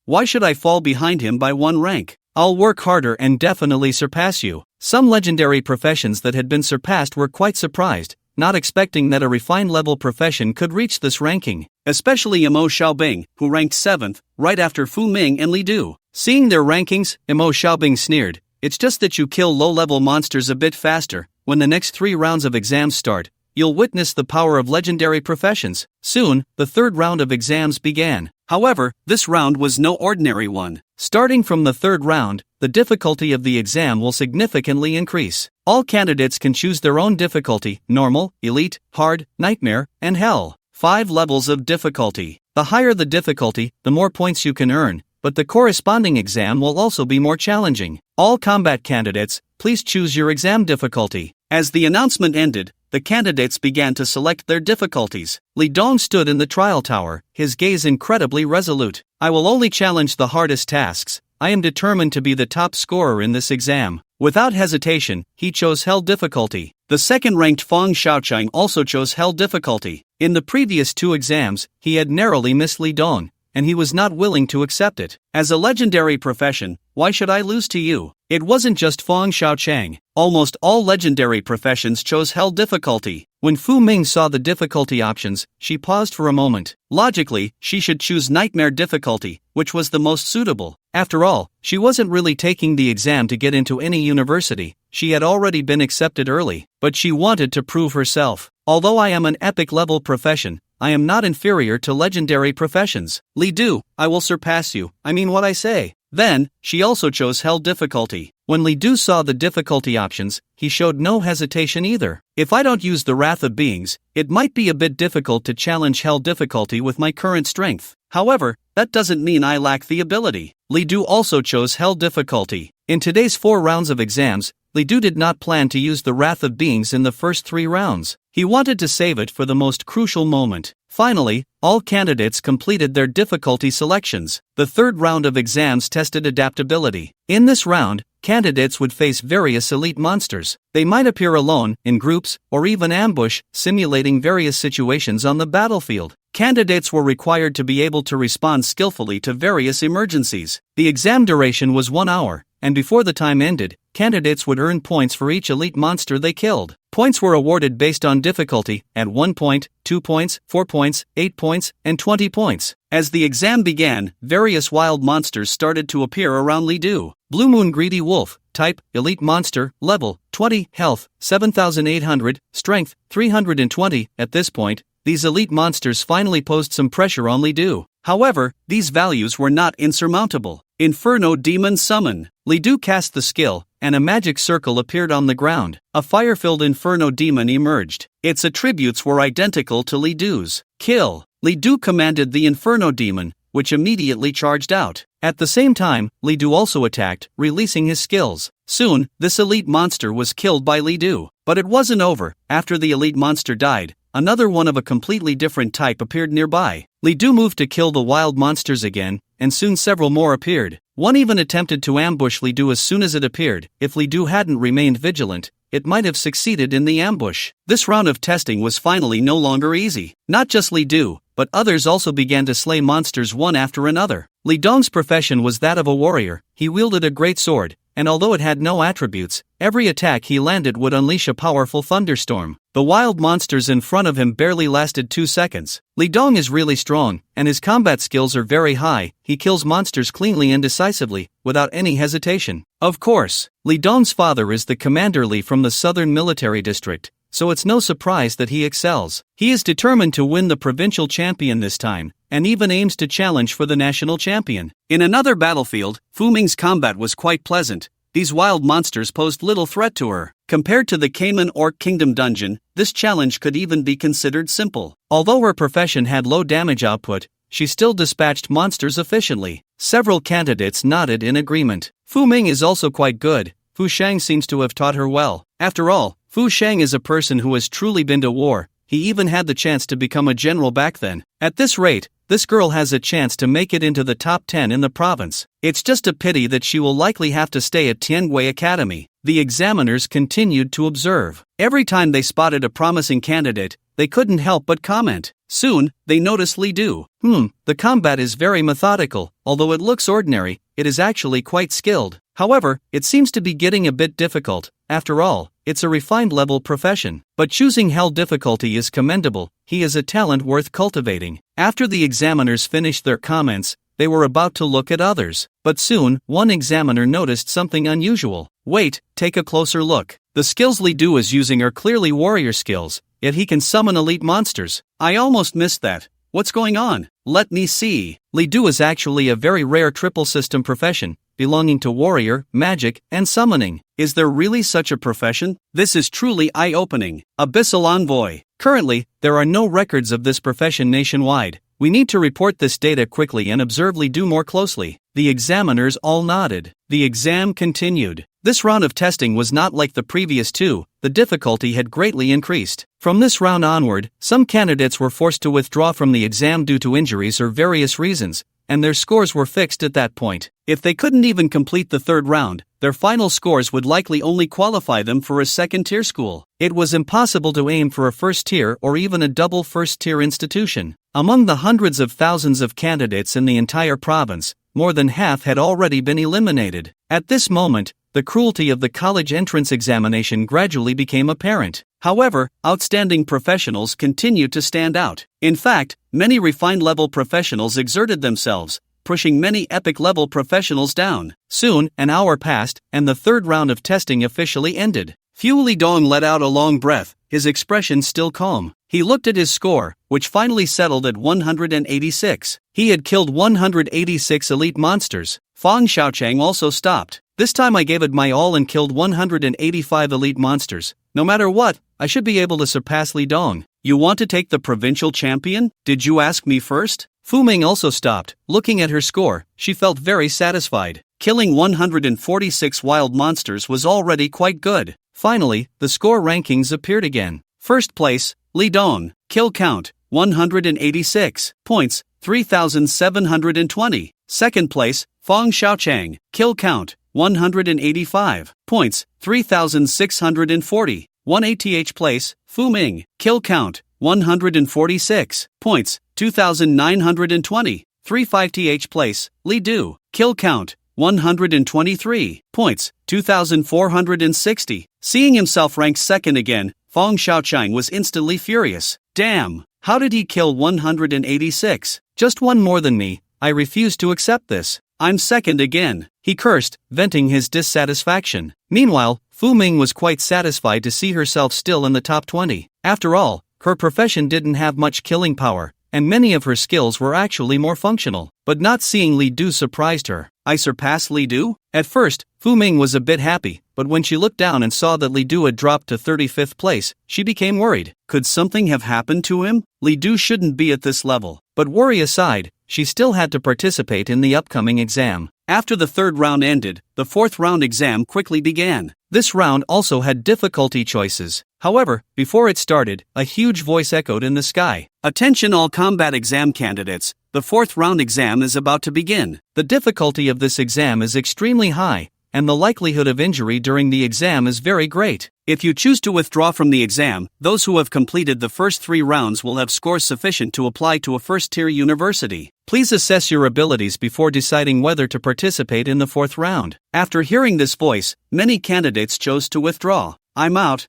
Why should I fall behind him by one rank? I'll work harder and definitely surpass you. Some legendary professions that had been surpassed were quite surprised, not expecting that a refined level profession could reach this ranking. Especially Imo Xiaobing, who ranked 7th, right after Fu Ming and Li Du. Seeing their rankings, Imo Xiaobing sneered, "It's just that you kill low-level monsters a bit faster. When the next 3 rounds of exams start, you'll witness the power of legendary professions." Soon, the third round of exams began. However, this round was no ordinary one. Starting from the third round, the difficulty of the exam will significantly increase. All candidates can choose their own difficulty: normal, elite, hard, nightmare, and hell. 5 levels of difficulty. The higher the difficulty, the more points you can earn, but the corresponding exam will also be more challenging. All combat candidates, please choose your exam difficulty. As the announcement ended, the candidates began to select their difficulties. Li Dong stood in the trial tower, his gaze incredibly resolute. "I will only challenge the hardest tasks. I am determined to be the top scorer in this exam. Without hesitation, he chose Hell difficulty. The second-ranked Fong Xiaochang also chose Hell difficulty. In the previous 2 exams, he had narrowly missed Li Dong, and he was not willing to accept it. As a legendary profession, why should I lose to you? It wasn't just Fong Xiaochang. Almost all legendary professions chose Hell difficulty. When Fu Ming saw the difficulty options, she paused for a moment. Logically, she should choose Nightmare difficulty, which was the most suitable. After all, she wasn't really taking the exam to get into any university. She had already been accepted early, but she wanted to prove herself. Although I am an epic level profession, I am not inferior to legendary professions. Li Du, I will surpass you. I mean what I say. Then, she also chose Hell difficulty. When Li Du saw the difficulty options, he showed no hesitation either. If I don't use the Wrath of Beings, it might be a bit difficult to challenge Hell difficulty with my current strength. However, that doesn't mean I lack the ability. Li Du also chose Hell difficulty. In today's 4 rounds of exams, Li Du did not plan to use the Wrath of Beings in the first 3 rounds. He wanted to save it for the most crucial moment. Finally, all candidates completed their difficulty selections. The 3rd round of exams tested adaptability. In this round, candidates would face various elite monsters. They might appear alone, in groups, or even ambush, simulating various situations on the battlefield. Candidates were required to be able to respond skillfully to various emergencies. The exam duration was 1 hour, and before the time ended, candidates would earn points for each elite monster they killed. Points were awarded based on difficulty, at 1 point, 2 points, 4 points, 8 points, and 20 points. As the exam began, various wild monsters started to appear around Li Du. Blue Moon Greedy Wolf, type, elite monster, level, 20, health, 7,800, strength, 320. At this point, these elite monsters finally posed some pressure on Li Du. However, these values were not insurmountable. Inferno Demon Summon. Li Du cast the skill, and a magic circle appeared on the ground. A fire-filled Inferno Demon emerged. Its attributes were identical to Li Du's. Kill. Li Du commanded the Inferno Demon, which immediately charged out. At the same time, Li Du also attacked, releasing his skills. Soon, this elite monster was killed by Li Du. But it wasn't over. After the elite monster died, another one of a completely different type appeared nearby. Li Du moved to kill the wild monsters again, and soon several more appeared. One even attempted to ambush Li Du as soon as it appeared. If Li Du hadn't remained vigilant, it might have succeeded in the ambush. This round of testing was finally no longer easy. Not just Li Du, but others also began to slay monsters one after another. Li Dong's profession was that of a warrior. He wielded a great sword, and although it had no attributes, every attack he landed would unleash a powerful thunderstorm. The wild monsters in front of him barely lasted 2 seconds. Li Dong is really strong, and his combat skills are very high. He kills monsters cleanly and decisively, without any hesitation. Of course, Li Dong's father is the Commander Li from the Southern Military District, so it's no surprise that he excels. He is determined to win the provincial champion this time, and even aims to challenge for the national champion. In another battlefield, Fu Ming's combat was quite pleasant. These wild monsters posed little threat to her. Compared to the Cayman Orc Kingdom dungeon, this challenge could even be considered simple. Although her profession had low damage output, she still dispatched monsters efficiently. Several candidates nodded in agreement. Fu Ming is also quite good. Fu Shang seems to have taught her well. After all, Fu Shang is a person who has truly been to war. He even had the chance to become a general back then. At this rate, this girl has a chance to make it into the top 10 in the province. It's just a pity that she will likely have to stay at Tianwei Academy. The examiners continued to observe. Every time they spotted a promising candidate, they couldn't help but comment. Soon, they noticed Li Du. The combat is very methodical. Although it looks ordinary, it is actually quite skilled. However, it seems to be getting a bit difficult. After all, it's a refined level profession. But choosing Hell difficulty is commendable. He is a talent worth cultivating. After the examiners finished their comments, they were about to look at others. But soon, one examiner noticed something unusual. Wait, take a closer look. The skills Li Du is using are clearly warrior skills, yet he can summon elite monsters. I almost missed that. What's going on? Let me see. Li Du is actually a very rare triple system profession, belonging to warrior, magic, and summoning. Is there really such a profession? This is truly eye-opening. Abyssal Envoy. Currently, there are no records of this profession nationwide. We need to report this data quickly and observe Li Du more closely. The examiners all nodded. The exam continued. This round of testing was not like the previous two. The difficulty had greatly increased. From this round onward, some candidates were forced to withdraw from the exam due to injuries or various reasons, and their scores were fixed at that point. If they couldn't even complete the third round, their final scores would likely only qualify them for a second-tier school. It was impossible to aim for a first-tier or even a double first-tier institution. Among the hundreds of thousands of candidates in the entire province, more than half had already been eliminated. At this moment, the cruelty of the college entrance examination gradually became apparent. However, outstanding professionals continued to stand out. In fact, many refined-level professionals exerted themselves, pushing many epic-level professionals down. Soon, an hour passed, and the third round of testing officially ended. Fu Lidong let out a long breath, his expression still calm. He looked at his score, which finally settled at 186. He had killed 186 elite monsters. Fang Xiaochang also stopped. This time I gave it my all and killed 185 elite monsters. No matter what, I should be able to surpass Li Dong. You want to take the provincial champion? Did you ask me first? Fu Ming also stopped. Looking at her score, she felt very satisfied. Killing 146 wild monsters was already quite good. Finally, the score rankings appeared again. First place, Li Dong. Kill count, 186 points, 3,720. Second place, Fang Xiaochang. Kill count, 185 points, 3,640. 180th place, Fu Ming. Kill count, 146 points, 2,920. 35th place, Li Du. Kill count, 123 points, 2,460. Seeing himself ranked second again, Fang Xiaochang was instantly furious. Damn, how did he kill 186? Just one more than me. I refuse to accept this. I'm second again, he cursed, venting his dissatisfaction. Meanwhile, Fu Ming was quite satisfied to see herself still in the top 20. After all, her profession didn't have much killing power, and many of her skills were actually more functional. But not seeing Li Du surprised her. I surpassed Li Du? At first, Fu Ming was a bit happy, but when she looked down and saw that Li Du had dropped to 35th place, she became worried. Could something have happened to him? Li Du shouldn't be at this level. But worry aside, she still had to participate in the upcoming exam. After the third round ended, the fourth round exam quickly began. This round also had difficulty choices. However, before it started, a huge voice echoed in the sky. Attention all combat exam candidates, the fourth round exam is about to begin. The difficulty of this exam is extremely high, and the likelihood of injury during the exam is very great. If you choose to withdraw from the exam, those who have completed the first 3 rounds will have scores sufficient to apply to a first-tier university. Please assess your abilities before deciding whether to participate in the fourth round. After hearing this voice, many candidates chose to withdraw. I'm out.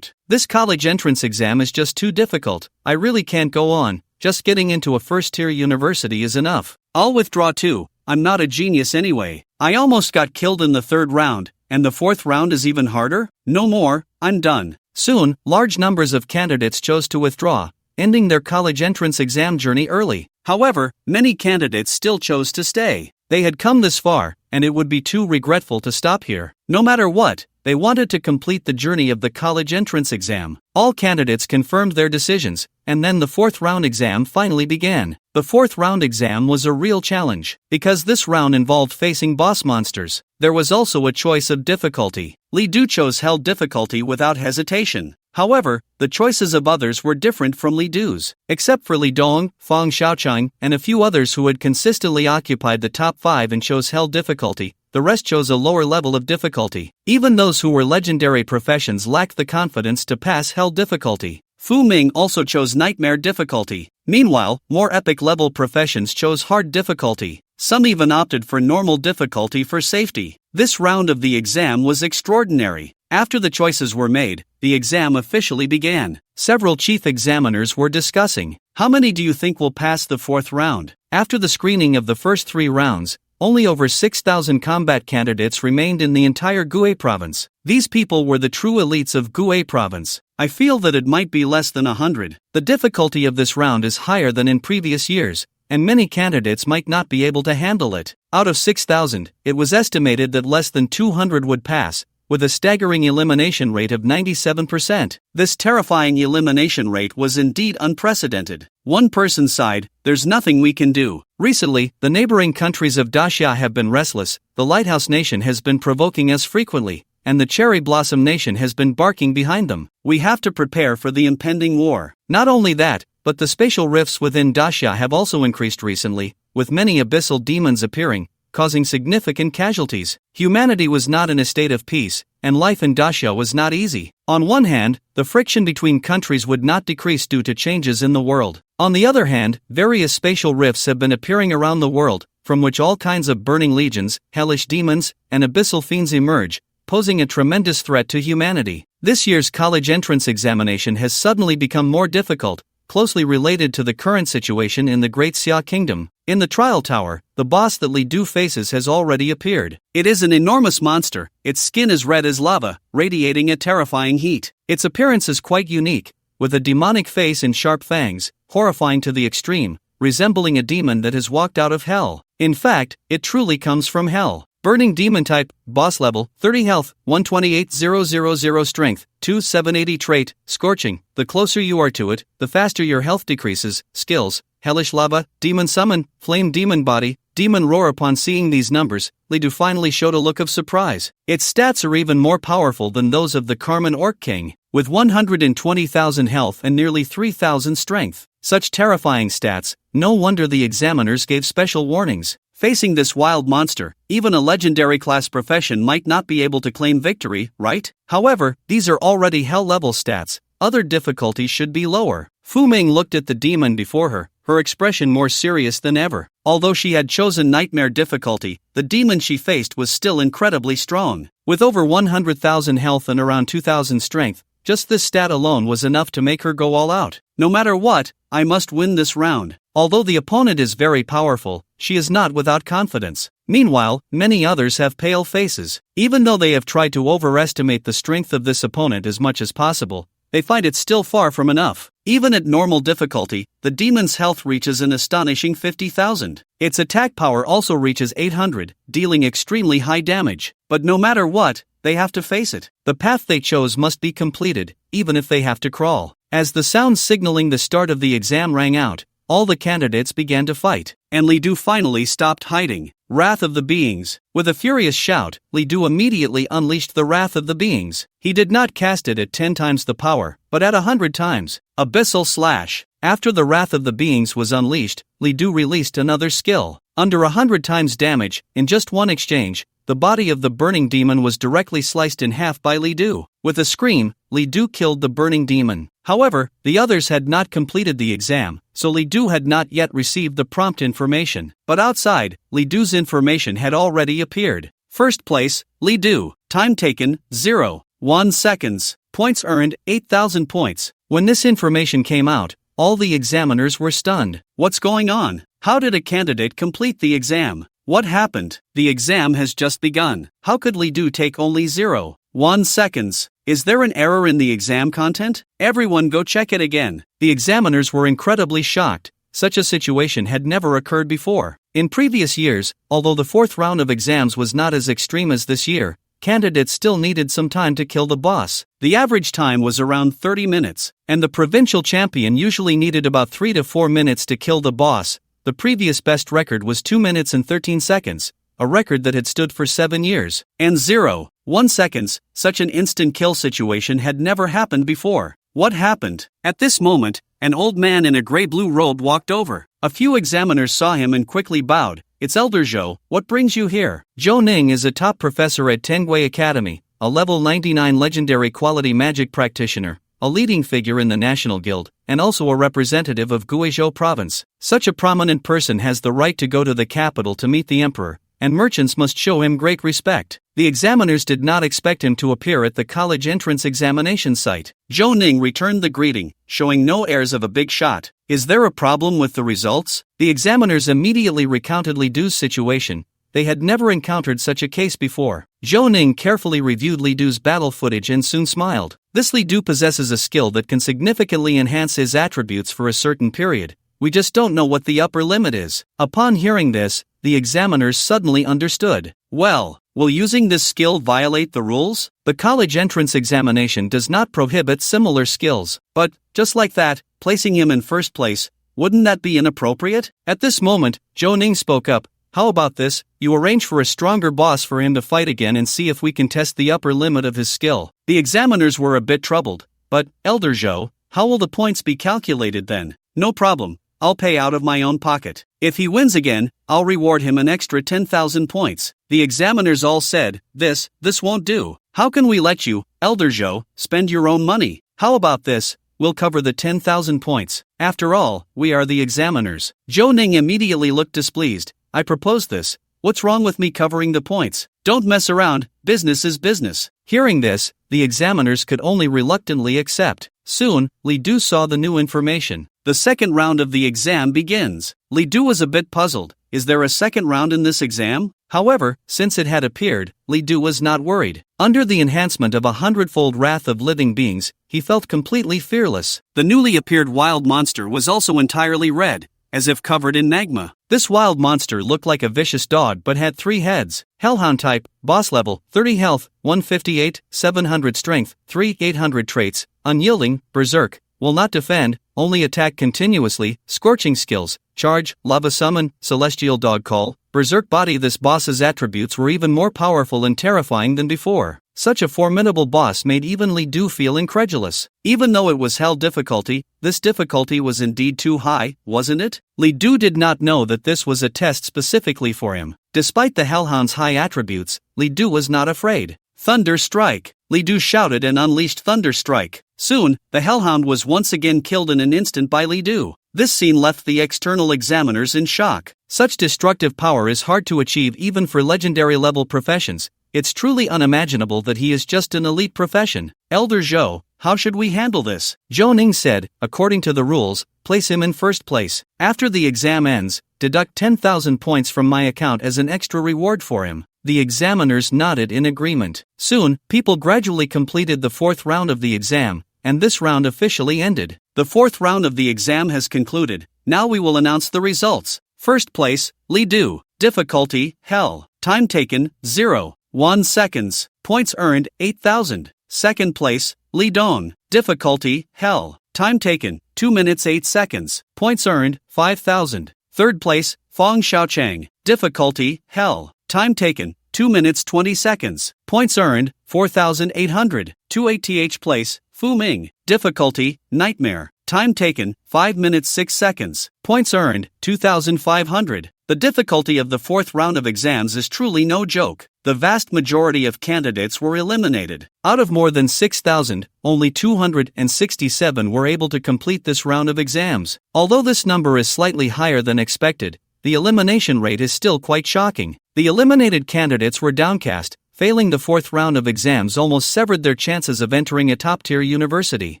This college entrance exam is just too difficult. I really can't go on. Just getting into a first-tier university is enough. I'll withdraw too. I'm not a genius anyway. I almost got killed in the third round, and the fourth round is even harder? No more, I'm done. Soon, large numbers of candidates chose to withdraw, ending their college entrance exam journey early. However, many candidates still chose to stay. They had come this far, and it would be too regretful to stop here. No matter what, they wanted to complete the journey of the college entrance exam. All candidates confirmed their decisions, and then the fourth round exam finally began. The fourth round exam was a real challenge, because this round involved facing boss monsters. There was also a choice of difficulty. Li Du chose hell difficulty without hesitation. However, the choices of others were different from Li Du's. Except for Li Dong, Fang Xiaochang, and a few others who had consistently occupied the top 5 and chose hell difficulty, the rest chose a lower level of difficulty. Even those who were legendary professions lacked the confidence to pass hell difficulty. Fu Ming also chose nightmare difficulty. Meanwhile, more epic level professions chose hard difficulty. Some even opted for normal difficulty for safety. This round of the exam was extraordinary. After the choices were made, the exam officially began. Several chief examiners were discussing. How many do you think will pass the fourth round? After the screening of the first 3 rounds, only over 6,000 combat candidates remained in the entire Gue province. These people were the true elites of Gue province. I feel that it might be less than 100. The difficulty of this round is higher than in previous years, and many candidates might not be able to handle it. Out of 6,000, it was estimated that less than 200 would pass, with a staggering elimination rate of 97%. This terrifying elimination rate was indeed unprecedented. One person sighed, "There's nothing we can do." Recently, the neighboring countries of Daxia have been restless, the Lighthouse Nation has been provoking us frequently, and the Cherry Blossom Nation has been barking behind them. We have to prepare for the impending war. Not only that, but the spatial rifts within Daxia have also increased recently, with many abyssal demons appearing, causing significant casualties. Humanity was not in a state of peace, and life in Dacia was not easy. On one hand, the friction between countries would not decrease due to changes in the world. On the other hand, various spatial rifts have been appearing around the world, from which all kinds of burning legions, hellish demons, and abyssal fiends emerge, posing a tremendous threat to humanity. This year's college entrance examination has suddenly become more difficult, closely related to the current situation in the Great Xia Kingdom. In the trial tower, the boss that Li Du faces has already appeared. It is an enormous monster, its skin is red as lava, radiating a terrifying heat. Its appearance is quite unique, with a demonic face and sharp fangs, horrifying to the extreme, resembling a demon that has walked out of hell. In fact, it truly comes from hell. Burning demon type, boss level, 30 health, 128,000 strength, 2780 trait, scorching. The closer you are to it, the faster your health decreases. Skills, hellish lava, demon summon, flame demon body, demon roar. Upon seeing these numbers, Li Du finally showed a look of surprise. Its stats are even more powerful than those of the Carmen Orc King, with 120,000 health and nearly 3,000 strength. Such terrifying stats, no wonder the examiners gave special warnings. Facing this wild monster, even a legendary class profession might not be able to claim victory, right? However, these are already hell-level stats, other difficulties should be lower. Fu Ming looked at the demon before her, her expression more serious than ever. Although she had chosen nightmare difficulty, the demon she faced was still incredibly strong. With over 100,000 health and around 2,000 strength, just this stat alone was enough to make her go all out. No matter what, I must win this round. Although the opponent is very powerful, she is not without confidence. Meanwhile, many others have pale faces. Even though they have tried to overestimate the strength of this opponent as much as possible, they find it still far from enough. Even at normal difficulty, the demon's health reaches an astonishing 50,000. Its attack power also reaches 800, dealing extremely high damage. But no matter what, they have to face it. The path they chose must be completed, even if they have to crawl. As the sound signaling the start of the exam rang out, all the candidates began to fight, and Li Du finally stopped hiding. Wrath of the Beings. With a furious shout, Li Du immediately unleashed the Wrath of the Beings. He did not cast it at 10 times the power, but at 100 times. Abyssal Slash. After the Wrath of the Beings was unleashed, Li Du released another skill. Under 100 times damage, in just one exchange, the body of the burning demon was directly sliced in half by Li Du. With a scream, Li Du killed the burning demon. However, the others had not completed the exam, so Li Du had not yet received the prompt information. But outside, Li Du's information had already appeared. First place, Li Du. Time taken, 0.1 seconds. Points earned, 8,000 points. When this information came out, all the examiners were stunned. What's going on? How did a candidate complete the exam? What happened? The exam has just begun. How could Li Du take only 0.1 seconds? Is there an error in the exam content? Everyone go check it again. The examiners were incredibly shocked. Such a situation had never occurred before. In previous years, although the fourth round of exams was not as extreme as this year, candidates still needed some time to kill the boss. The average time was around 30 minutes, and the provincial champion usually needed about 3 to 4 minutes to kill the boss. The previous best record was 2 minutes and 13 seconds, a record that had stood for 7 years. And 0.1 seconds, such an instant kill situation had never happened before. What happened? At this moment, an old man in a gray-blue robe walked over. A few examiners saw him and quickly bowed. It's Elder Zhou, what brings you here? Zhou Ning is a top professor at Tengui Academy, a level 99 legendary quality magic practitioner, a leading figure in the National Guild, and also a representative of Guizhou province. Such a prominent person has the right to go to the capital to meet the emperor, and merchants must show him great respect. The examiners did not expect him to appear at the college entrance examination site. Zhou Ning returned the greeting, showing no airs of a big shot. Is there a problem with the results? The examiners immediately recounted Li Du's situation. They had never encountered such a case before. Zhou Ning carefully reviewed Li Du's battle footage and soon smiled. This Li Du possesses a skill that can significantly enhance his attributes for a certain period. We just don't know what the upper limit is. Upon hearing this, the examiners suddenly understood. Well, will using this skill violate the rules? The college entrance examination does not prohibit similar skills, but, just like that, placing him in first place, wouldn't that be inappropriate? At this moment, Zhou Ning spoke up. How about this? You arrange for a stronger boss for him to fight again and see if we can test the upper limit of his skill. The examiners were a bit troubled, but, Elder Zhou, how will the points be calculated then? No problem. I'll pay out of my own pocket. If he wins again, I'll reward him an extra 10,000 points. The examiners all said, this won't do. How can we let you, Elder Zhou, spend your own money? How about this? We'll cover the 10,000 points. After all, we are the examiners. Zhou Ning immediately looked displeased. I proposed this. What's wrong with me covering the points? Don't mess around, business is business. Hearing this, the examiners could only reluctantly accept. Soon, Li Du saw the new information. The second round of the exam begins. Li Du was a bit puzzled. Is there a second round in this exam? However, since it had appeared, Li Du was not worried. Under the enhancement of 100-fold wrath of living beings, he felt completely fearless. The newly appeared wild monster was also entirely red, as if covered in magma. This wild monster looked like a vicious dog but had 3 heads. Hellhound type, boss level, 30 health, 158, 700 strength, 800 traits, unyielding, berserk, will not defend, only attack continuously, scorching skills, charge, lava summon, celestial dog call, berserk body. This boss's attributes were even more powerful and terrifying than before. Such a formidable boss made even Li Du feel incredulous. Even though it was hell difficulty, this difficulty was indeed too high, wasn't it? Li Du did not know that this was a test specifically for him. Despite the Hellhound's high attributes, Li Du was not afraid. Thunder Strike! Li Du shouted and unleashed Thunder Strike. Soon, the Hellhound was once again killed in an instant by Li Du. This scene left the external examiners in shock. Such destructive power is hard to achieve even for legendary level professions. It's truly unimaginable that he is just an elite profession. Elder Zhou, how should we handle this? Zhou Ning said, according to the rules, place him in first place. After the exam ends, deduct 10,000 points from my account as an extra reward for him. The examiners nodded in agreement. Soon, people gradually completed the 4th round of the exam, and this round officially ended. The 4th round of the exam has concluded. Now we will announce the results. First place, Li Du. Difficulty, Hell. Time taken, 0.1 seconds. Points earned, 8,000. Second place, Li Dong. Difficulty, Hell. Time taken, 2 minutes 8 seconds. Points earned, 5,000. Third place, Fong Xiaochang. Difficulty, Hell. Time taken, 2 minutes 20 seconds. Points earned, 4,800. 2th place, Fu Ming. Difficulty, Nightmare. Time taken, 5 minutes 6 seconds. Points earned, 2,500. The difficulty of the 4th round of exams is truly no joke. The vast majority of candidates were eliminated. Out of more than 6,000, only 267 were able to complete this round of exams. Although this number is slightly higher than expected, the elimination rate is still quite shocking. The eliminated candidates were downcast. Failing the 4th round of exams almost severed their chances of entering a top-tier university.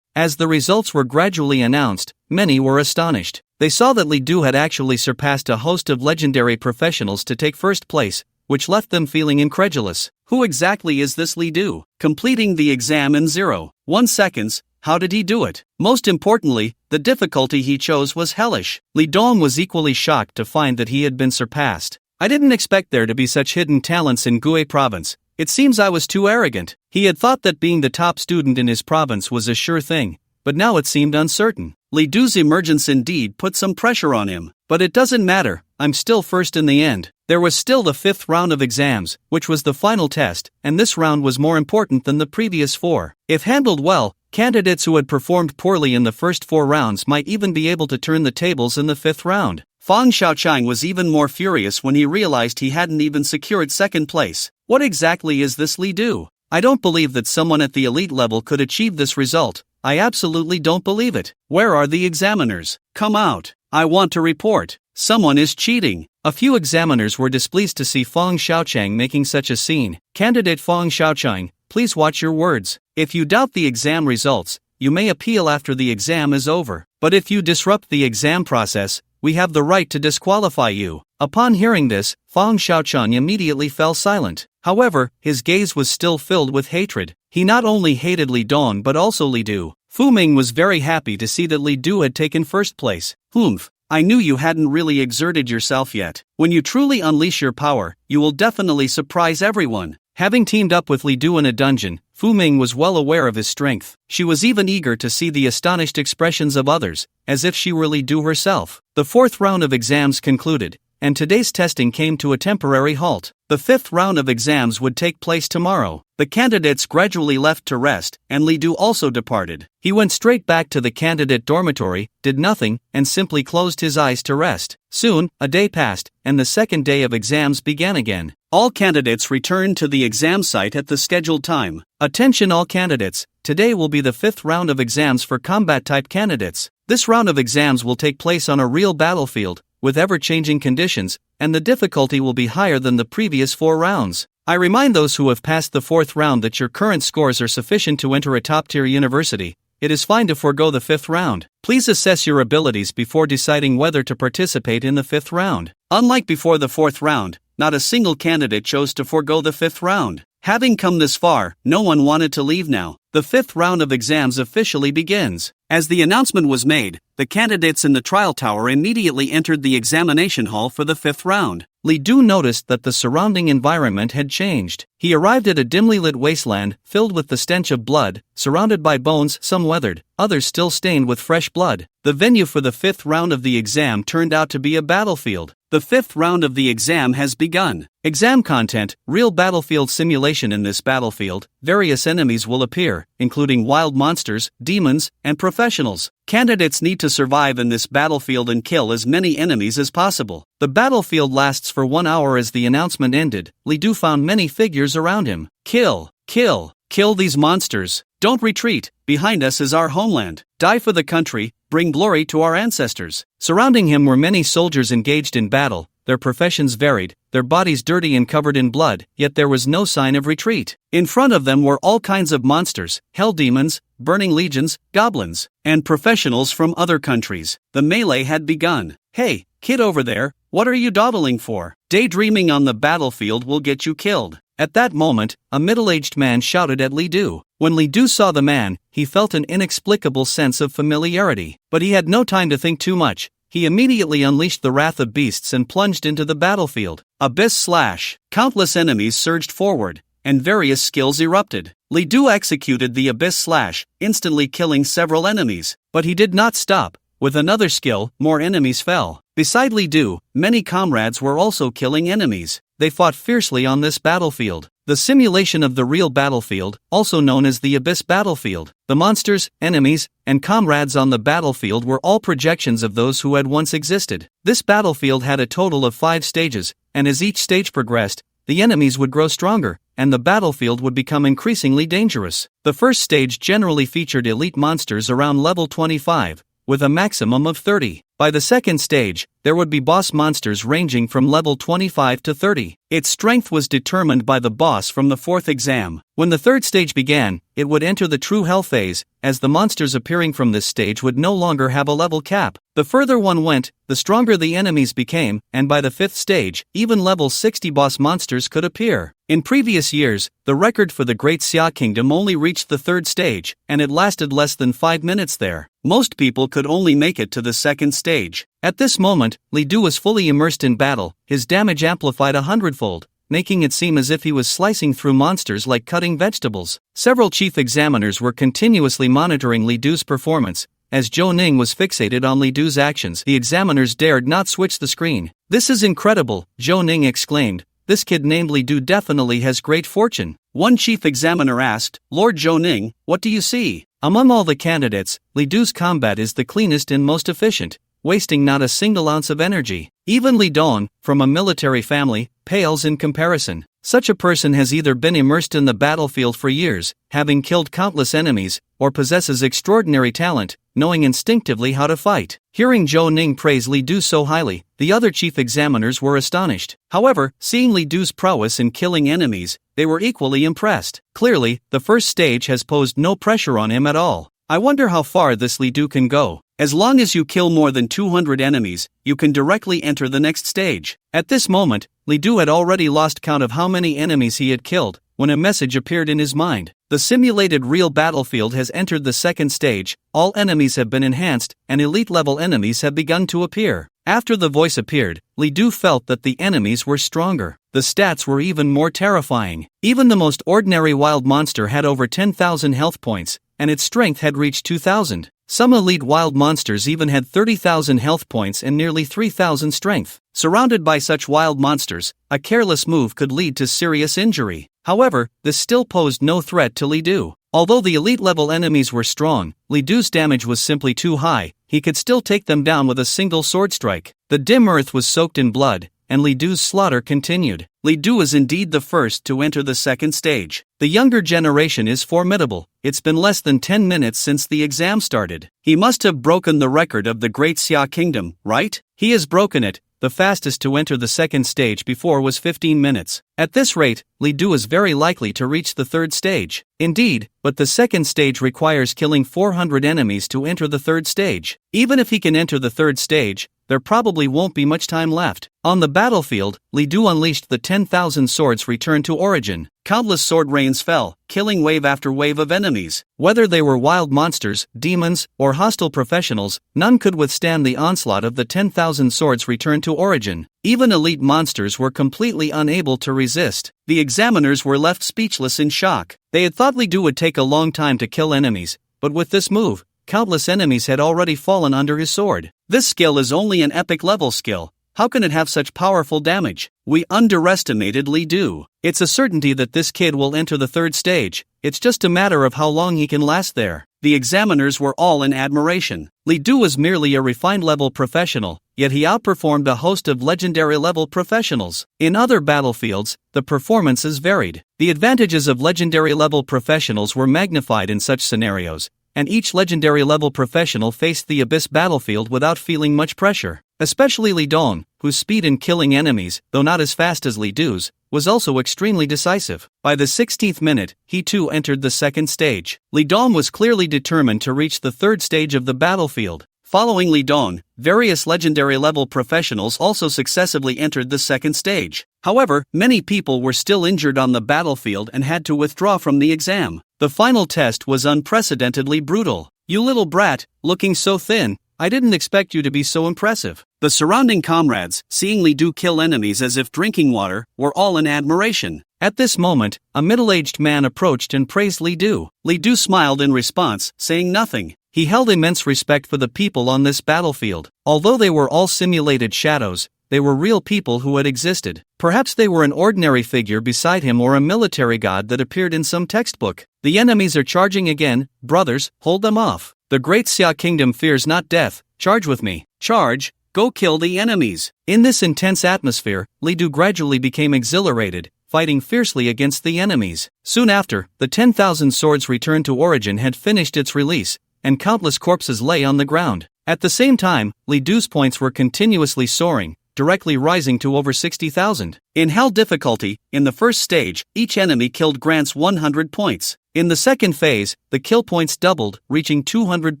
As the results were gradually announced, many were astonished. They saw that Li Du had actually surpassed a host of legendary professionals to take first place, which left them feeling incredulous. Who exactly is this Li Du? Completing the exam in 0.1 seconds, how did he do it? Most importantly, the difficulty he chose was hellish. Li Dong was equally shocked to find that he had been surpassed. I didn't expect there to be such hidden talents in Gue province. It seems I was too arrogant. He had thought that being the top student in his province was a sure thing, but now it seemed uncertain. Li Du's emergence indeed put some pressure on him. But it doesn't matter, I'm still first in the end. There was still the 5th round of exams, which was the final test, and this round was more important than the previous 4. If handled well, candidates who had performed poorly in the first 4 rounds might even be able to turn the tables in the 5th round. Fong Xiaochang was even more furious when he realized he hadn't even secured second place. What exactly is this Li Du? I don't believe that someone at the elite level could achieve this result. I absolutely don't believe it. Where are the examiners? Come out. I want to report. Someone is cheating. A few examiners were displeased to see Fong Xiaochang making such a scene. Candidate Fong Xiaochang, please watch your words. If you doubt the exam results, you may appeal after the exam is over. But if you disrupt the exam process, we have the right to disqualify you. Upon hearing this, Fong Xiaochang immediately fell silent. However, his gaze was still filled with hatred. He not only hated Li Dong but also Li Du. Fu Ming was very happy to see that Li Du had taken first place. Humph, I knew you hadn't really exerted yourself yet. When you truly unleash your power, you will definitely surprise everyone. Having teamed up with Li Du in a dungeon, Fu Ming was well aware of his strength. She was even eager to see the astonished expressions of others, as if she were Li Du herself. The 4th round of exams concluded, and today's testing came to a temporary halt. The 5th round of exams would take place tomorrow. The candidates gradually left to rest, and Li Du also departed. He went straight back to the candidate dormitory, did nothing, and simply closed his eyes to rest. Soon, a day passed, and the second day of exams began again. All candidates returned to the exam site at the scheduled time. Attention all candidates, today will be the 5th round of exams for combat-type candidates. This round of exams will take place on a real battlefield, with ever-changing conditions, and the difficulty will be higher than the previous 4 rounds. I remind those who have passed the 4th round that your current scores are sufficient to enter a top-tier university. It is fine to forego the 5th round. Please assess your abilities before deciding whether to participate in the 5th round. Unlike before the 4th round, not a single candidate chose to forego the 5th round. Having come this far, no one wanted to leave now. The 5th round of exams officially begins. As the announcement was made, the candidates in the trial tower immediately entered the examination hall for the 5th round. Li Du noticed that the surrounding environment had changed. He arrived at a dimly lit wasteland, filled with the stench of blood, surrounded by bones, some weathered, others still stained with fresh blood. The venue for the 5th round of the exam turned out to be a battlefield. The 5th round of the exam has begun. Exam content, real battlefield simulation. In this battlefield, various enemies will appear, including wild monsters, demons, and professionals. Candidates need to survive in this battlefield and kill as many enemies as possible. The battlefield lasts for 1 hour. As the announcement ended, Li Du found many figures around him. Kill, kill, kill these monsters. Don't retreat, behind us is our homeland. Die for the country, bring glory to our ancestors. Surrounding him were many soldiers engaged in battle, their professions varied, their bodies dirty and covered in blood, yet there was no sign of retreat. In front of them were all kinds of monsters, hell demons, burning legions, goblins, and professionals from other countries. The melee had begun. Hey, kid over there, what are you dawdling for? Daydreaming on the battlefield will get you killed. At that moment, a middle-aged man shouted at Li Du. When Li Du saw the man, he felt an inexplicable sense of familiarity. But he had no time to think too much. He immediately unleashed the wrath of beasts and plunged into the battlefield. Abyss slash. Countless enemies surged forward, and various skills erupted. Li Du executed the Abyss slash, instantly killing several enemies. But he did not stop. With another skill, more enemies fell. Beside Li Du, many comrades were also killing enemies. They fought fiercely on this battlefield. The simulation of the real battlefield, also known as the Abyss battlefield. The monsters, enemies, and comrades on the battlefield were all projections of those who had once existed. This battlefield had a total of 5 stages, and as each stage progressed, the enemies would grow stronger, and the battlefield would become increasingly dangerous. The first stage generally featured elite monsters around level 25, with a maximum of 30. By the second stage, there would be boss monsters ranging from level 25 to 30. Its strength was determined by the boss from the 4th exam. When the 3rd stage began, it would enter the true hell phase, as the monsters appearing from this stage would no longer have a level cap. The further one went, the stronger the enemies became, and by the 5th stage, even level 60 boss monsters could appear. In previous years, the record for the Great Xia Kingdom only reached the 3rd stage, and it lasted less than 5 minutes there. Most people could only make it to the 2nd stage. At this moment, Li Du was fully immersed in battle, his damage amplified 100-fold, making it seem as if he was slicing through monsters like cutting vegetables. Several chief examiners were continuously monitoring Li Du's performance. As Zhou Ning was fixated on Li Du's actions, the examiners dared not switch the screen. "This is incredible," Zhou Ning exclaimed. "This kid named Li Du definitely has great fortune." One chief examiner asked, "Lord Zhou Ning, what do you see?" Among all the candidates, Li Du's combat is the cleanest and most efficient, wasting not a single ounce of energy. Even Li Dong, from a military family, pales in comparison. Such a person has either been immersed in the battlefield for years, having killed countless enemies, or possesses extraordinary talent, knowing instinctively how to fight. Hearing Zhou Ning praise Li Du so highly, the other chief examiners were astonished. However, seeing Li Du's prowess in killing enemies, they were equally impressed. Clearly, the first stage has posed no pressure on him at all. I wonder how far this Li Du can go. As long as you kill more than 200 enemies, you can directly enter the next stage. At this moment, Li Du had already lost count of how many enemies he had killed, when a message appeared in his mind. The simulated real battlefield has entered the 2nd stage, all enemies have been enhanced, and elite-level enemies have begun to appear. After the voice appeared, Li Du felt that the enemies were stronger. The stats were even more terrifying. Even the most ordinary wild monster had over 10,000 health points, and its strength had reached 2,000. Some elite wild monsters even had 30,000 health points and nearly 3,000 strength. Surrounded by such wild monsters, a careless move could lead to serious injury. However, this still posed no threat to Li Du. Although the elite-level enemies were strong, Li Du's damage was simply too high. He could still take them down with a single sword strike. The dim earth was soaked in blood, and Li Du's slaughter continued. Li Du is indeed the first to enter the second stage. The younger generation is formidable. It's been less than 10 minutes since the exam started. He must have broken the record of the Great Xia Kingdom, right? He has broken it. The fastest to enter the second stage before was 15 minutes. At this rate, Li Du is very likely to reach the third stage. Indeed, but the second stage requires killing 400 enemies to enter the third stage. Even if he can enter the third stage, there probably won't be much time left. On the battlefield, Li Du unleashed the 10,000 swords returned to origin. Countless sword rains fell, killing wave after wave of enemies. Whether they were wild monsters, demons, or hostile professionals, none could withstand the onslaught of the 10,000 swords returned to origin. Even elite monsters were completely unable to resist. The examiners were left speechless in shock. They had thought Li Du would take a long time to kill enemies, but with this move, countless enemies had already fallen under his sword. This skill is only an epic level skill. How can it have such powerful damage? We underestimated Li Du. It's a certainty that this kid will enter the third stage. It's just a matter of how long he can last there. The examiners were all in admiration. Li Du was merely a refined level professional, yet he outperformed a host of legendary level professionals. In other battlefields, the performances varied. The advantages of legendary level professionals were magnified in such scenarios, and each legendary level professional faced the abyss battlefield without feeling much pressure. Especially Li Dong, whose speed in killing enemies, though not as fast as Li Du's, was also extremely decisive. By the 16th minute, he too entered the second stage. Li Dong was clearly determined to reach the third stage of the battlefield. Following Li Dong, various legendary level professionals also successively entered the second stage. However, many people were still injured on the battlefield and had to withdraw from the exam. The final test was unprecedentedly brutal. "You little brat, looking so thin, I didn't expect you to be so impressive." The surrounding comrades, seeing Li Du kill enemies as if drinking water, were all in admiration. At this moment, a middle-aged man approached and praised Li Du. Li Du smiled in response, saying nothing. He held immense respect for the people on this battlefield. Although they were all simulated shadows, they were real people who had existed. Perhaps they were an ordinary figure beside him or a military god that appeared in some textbook. "The enemies are charging again, brothers, hold them off. The Great Xia Kingdom fears not death, charge with me. Charge, go kill the enemies." In this intense atmosphere, Li Du gradually became exhilarated, fighting fiercely against the enemies. Soon after, the 10,000 swords returned to origin had finished its release, and countless corpses lay on the ground. At the same time, Li Du's points were continuously soaring, directly rising to over 60,000. In hell difficulty, in the first stage, each enemy killed grants 100 points. In the second phase, the kill points doubled, reaching 200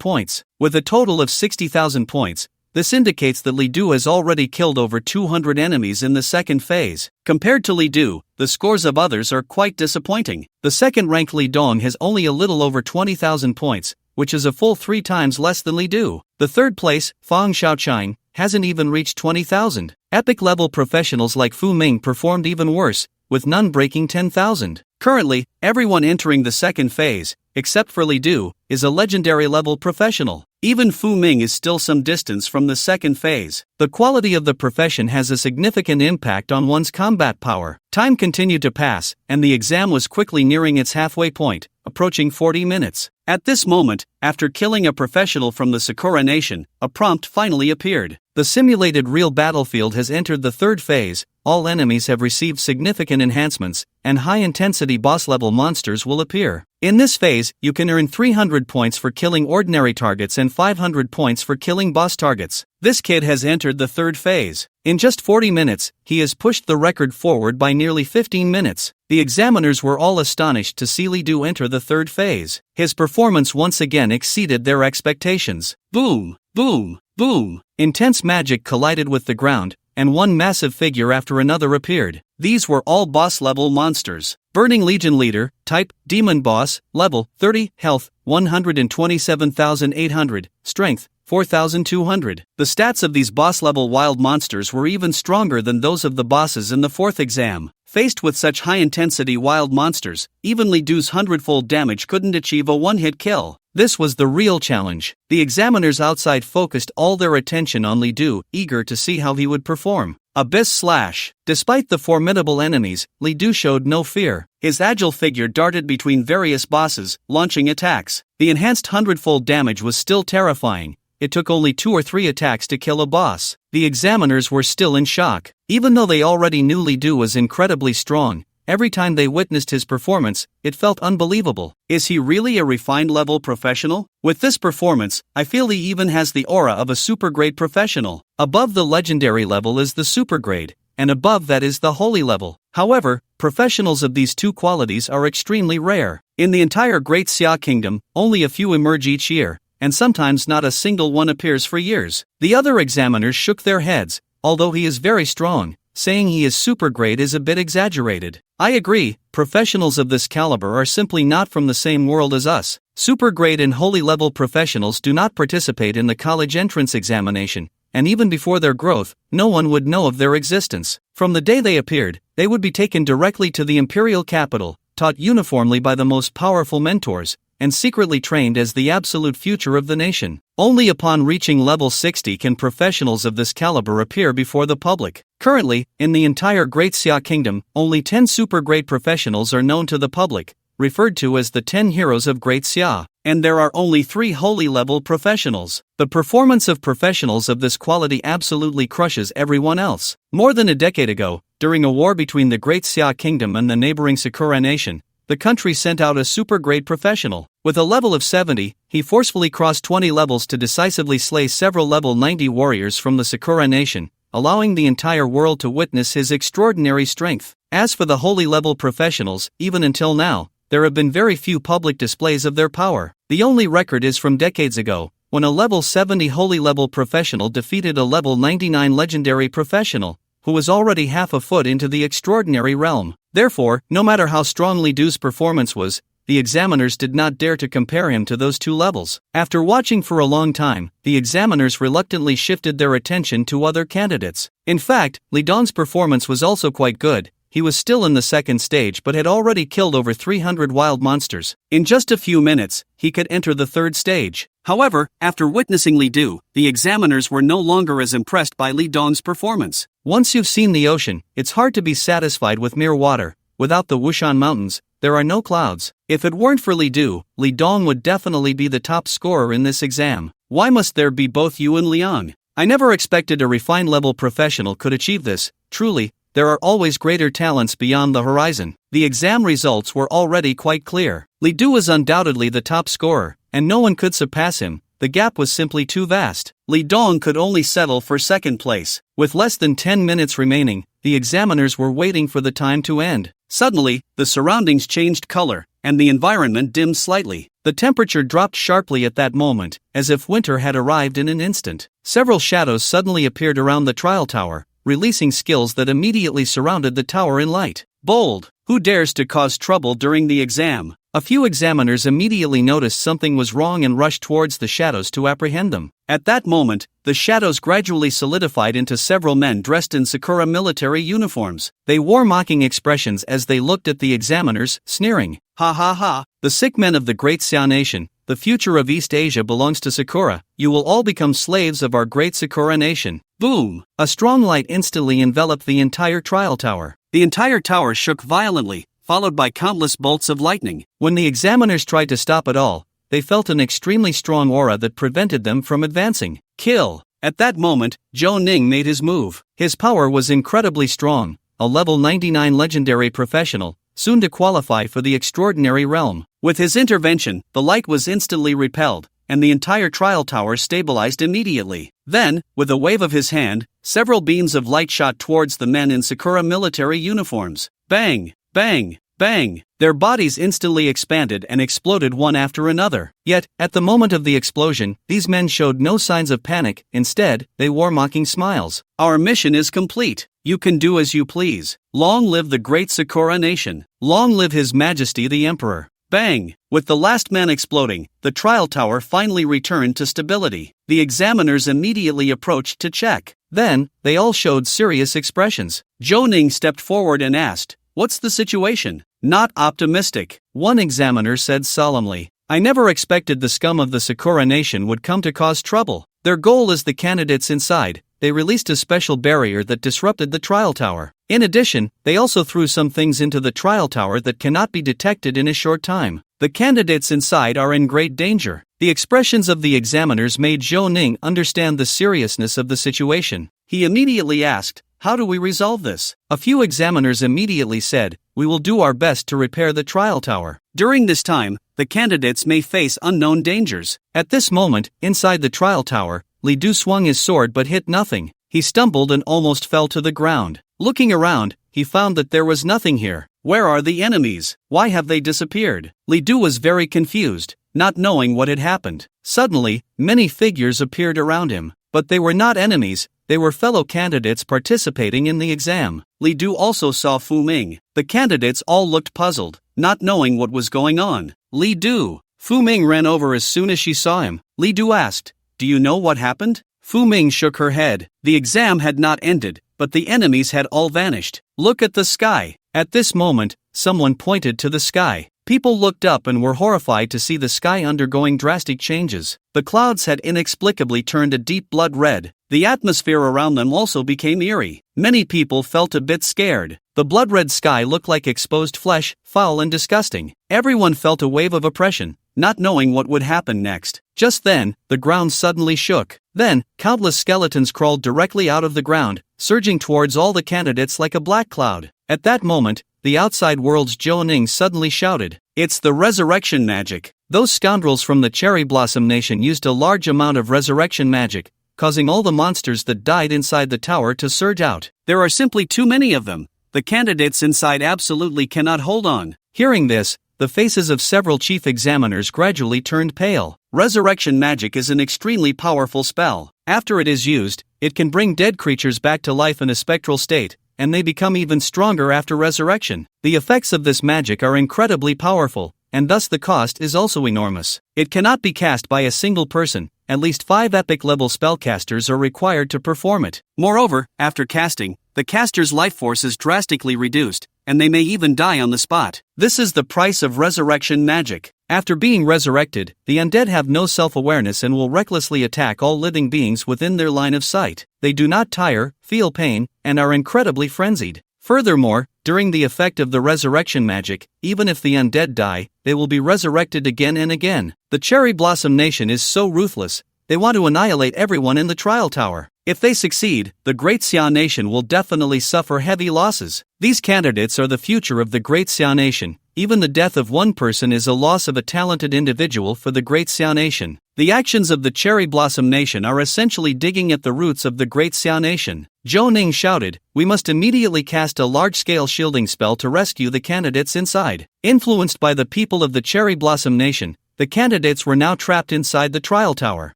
points. With a total of 60,000 points, this indicates that Li Du has already killed over 200 enemies in the second phase. Compared to Li Du, the scores of others are quite disappointing. The second-ranked Li Dong has only a little over 20,000 points, which is a full 3 times less than Li Du. The third place, Fang Xiaoqiang, hasn't even reached 20,000. Epic-level professionals like Fu Ming performed even worse, with none breaking 10,000. Currently, everyone entering the second phase, except for Li Du, is a legendary-level professional. Even Fu Ming is still some distance from the second phase. The quality of the profession has a significant impact on one's combat power. Time continued to pass, and the exam was quickly nearing its halfway point, approaching 40 minutes. At this moment, after killing a professional from the Sakura nation, a prompt finally appeared. The simulated real battlefield has entered the third phase. All enemies have received significant enhancements, and high-intensity boss-level monsters will appear. In this phase, you can earn 300 points for killing ordinary targets and 500 points for killing boss targets. This kid has entered the third phase. In just 40 minutes, he has pushed the record forward by nearly 15 minutes. The examiners were all astonished to see Li Du enter the third phase. His performance once again exceeded their expectations. Boom, boom, boom. Intense magic collided with the ground, and one massive figure after another appeared. These were all boss-level monsters. Burning Legion Leader, Type, Demon Boss, Level, 30, Health, 127,800, Strength, 4,200. The stats of these boss-level wild monsters were even stronger than those of the bosses in the fourth exam. Faced with such high-intensity wild monsters, even Li Du's 100-fold damage couldn't achieve a one-hit kill. This was the real challenge. The examiners outside focused all their attention on Li Du, eager to see how he would perform. Abyss Slash. Despite the formidable enemies, Li Du showed no fear. His agile figure darted between various bosses, launching attacks. The enhanced 100-fold damage was still terrifying. It took only 2 or 3 attacks to kill a boss. The examiners were still in shock. Even though they already knew Li Du was incredibly strong, every time they witnessed his performance, it felt unbelievable. Is he really a refined level professional? With this performance, I feel he even has the aura of a supergrade professional. Above the legendary level is the supergrade, and above that is the holy level. However, professionals of these two qualities are extremely rare. In the entire Great Xia Kingdom, only a few emerge each year, and sometimes not a single one appears for years. The other examiners shook their heads. Although he is very strong, saying he is supergrade is a bit exaggerated. I agree, professionals of this caliber are simply not from the same world as us. Supergrade and holy level professionals do not participate in the college entrance examination, and even before their growth, no one would know of their existence. From the day they appeared, they would be taken directly to the imperial capital, taught uniformly by the most powerful mentors, and secretly trained as the absolute future of the nation. Only upon reaching level 60 can professionals of this caliber appear before the public. Currently, in the entire Great Xia Kingdom, only 10 supergrade professionals are known to the public, referred to as the 10 heroes of Great Xia, and there are only 3 holy level professionals. The performance of professionals of this quality absolutely crushes everyone else. More than a decade ago, during a war between the Great Xia Kingdom and the neighboring Sakura nation, the country sent out a supergrade professional. With a level of 70, he forcefully crossed 20 levels to decisively slay several level 90 warriors from the Sakura nation, allowing the entire world to witness his extraordinary strength. As for the holy level professionals, even until now, there have been very few public displays of their power. The only record is from decades ago, when a level 70 holy level professional defeated a level 99 legendary professional, who was already half a foot into the extraordinary realm. Therefore, no matter how strong Li Du's performance was, the examiners did not dare to compare him to those two levels. After watching for a long time, the examiners reluctantly shifted their attention to other candidates. In fact, Li Dong's performance was also quite good. He was still in the second stage but had already killed over 300 wild monsters. In just a few minutes, he could enter the third stage. However, after witnessing Li Du, the examiners were no longer as impressed by Li Dong's performance. Once you've seen the ocean, it's hard to be satisfied with mere water. Without the Wushan Mountains, there are no clouds. If it weren't for Li Du, Li Dong would definitely be the top scorer in this exam. Why must there be both you and Liang? I never expected a refined level professional could achieve this. Truly, there are always greater talents beyond the horizon. The exam results were already quite clear. Li Du was undoubtedly the top scorer, and no one could surpass him. The gap was simply too vast. Li Dong could only settle for second place. With less than 10 minutes remaining, the examiners were waiting for the time to end. Suddenly, the surroundings changed color, and the environment dimmed slightly. The temperature dropped sharply at that moment, as if winter had arrived in an instant. Several shadows suddenly appeared around the trial tower, releasing skills that immediately surrounded the tower in light. Bold! Who dares to cause trouble during the exam? A few examiners immediately noticed something was wrong and rushed towards the shadows to apprehend them. At that moment, the shadows gradually solidified into several men dressed in Sakura military uniforms. They wore mocking expressions as they looked at the examiners, sneering. Ha ha ha, the sick men of the Great Xia Nation, the future of East Asia belongs to Sakura. You will all become slaves of our great Sakura nation. Boom! A strong light instantly enveloped the entire trial tower. The entire tower shook violently, followed by countless bolts of lightning. When the examiners tried to stop it all, they felt an extremely strong aura that prevented them from advancing. Kill! At that moment, Zhou Ning made his move. His power was incredibly strong, a level 99 legendary professional, soon to qualify for the extraordinary realm. With his intervention, the light was instantly repelled, and the entire trial tower stabilized immediately. Then, with a wave of his hand, several beams of light shot towards the men in Sakura military uniforms. Bang! Bang! Bang! Their bodies instantly expanded and exploded one after another. Yet, at the moment of the explosion, these men showed no signs of panic. Instead, they wore mocking smiles. Our mission is complete. You can do as you please. Long live the great Sakura nation. Long live His Majesty the Emperor. Bang! With the last man exploding, the trial tower finally returned to stability. The examiners immediately approached to check. Then, they all showed serious expressions. Zhou Ning stepped forward and asked, what's the situation? Not optimistic, one examiner said solemnly. I never expected the scum of the Sakura nation would come to cause trouble. Their goal is the candidates inside. They released a special barrier that disrupted the trial tower. In addition, they also threw some things into the trial tower that cannot be detected in a short time. The candidates inside are in great danger. The expressions of the examiners made Zhou Ning understand the seriousness of the situation. He immediately asked, how do we resolve this? A few examiners immediately said, we will do our best to repair the trial tower. During this time, the candidates may face unknown dangers. At this moment, inside the trial tower, Li Du swung his sword but hit nothing. He stumbled and almost fell to the ground. Looking around, he found that there was nothing here. Where are the enemies? Why have they disappeared? Li Du was very confused, not knowing what had happened. Suddenly, many figures appeared around him, but they were not enemies. They were fellow candidates participating in the exam. Li Du also saw Fu Ming. The candidates all looked puzzled, not knowing what was going on. Li Du. Fu Ming ran over as soon as she saw him. Li Du asked, do you know what happened? Fu Ming shook her head. The exam had not ended, but the enemies had all vanished. Look at the sky. At this moment, someone pointed to the sky. People looked up and were horrified to see the sky undergoing drastic changes. The clouds had inexplicably turned a deep blood red. The atmosphere around them also became eerie. Many people felt a bit scared. The blood-red sky looked like exposed flesh, foul and disgusting. Everyone felt a wave of oppression, not knowing what would happen next. Just then, the ground suddenly shook. Then, countless skeletons crawled directly out of the ground, surging towards all the candidates like a black cloud. At that moment, the outside world's Zhou Ning suddenly shouted, it's the resurrection magic. Those scoundrels from the Cherry Blossom Nation used a large amount of resurrection magic, causing all the monsters that died inside the tower to surge out. There are simply too many of them. The candidates inside absolutely cannot hold on. Hearing this, the faces of several chief examiners gradually turned pale. Resurrection magic is an extremely powerful spell. After it is used, it can bring dead creatures back to life in a spectral state, and they become even stronger after resurrection. The effects of this magic are incredibly powerful, and thus the cost is also enormous. It cannot be cast by a single person. At least 5 epic-level spellcasters are required to perform it. Moreover, after casting, the caster's life force is drastically reduced, and they may even die on the spot. This is the price of resurrection magic. After being resurrected, the undead have no self-awareness and will recklessly attack all living beings within their line of sight. They do not tire, feel pain, and are incredibly frenzied. Furthermore, during the effect of the resurrection magic, even if the undead die, they will be resurrected again and again. The Cherry Blossom Nation is so ruthless, they want to annihilate everyone in the trial tower. If they succeed, the Great Xia Nation will definitely suffer heavy losses. These candidates are the future of the Great Xia Nation. Even the death of one person is a loss of a talented individual for the Great Xia Nation. The actions of the Cherry Blossom Nation are essentially digging at the roots of the Great Xia Nation. Zhou Ning shouted, we must immediately cast a large-scale shielding spell to rescue the candidates inside. Influenced by the people of the Cherry Blossom Nation, the candidates were now trapped inside the trial tower.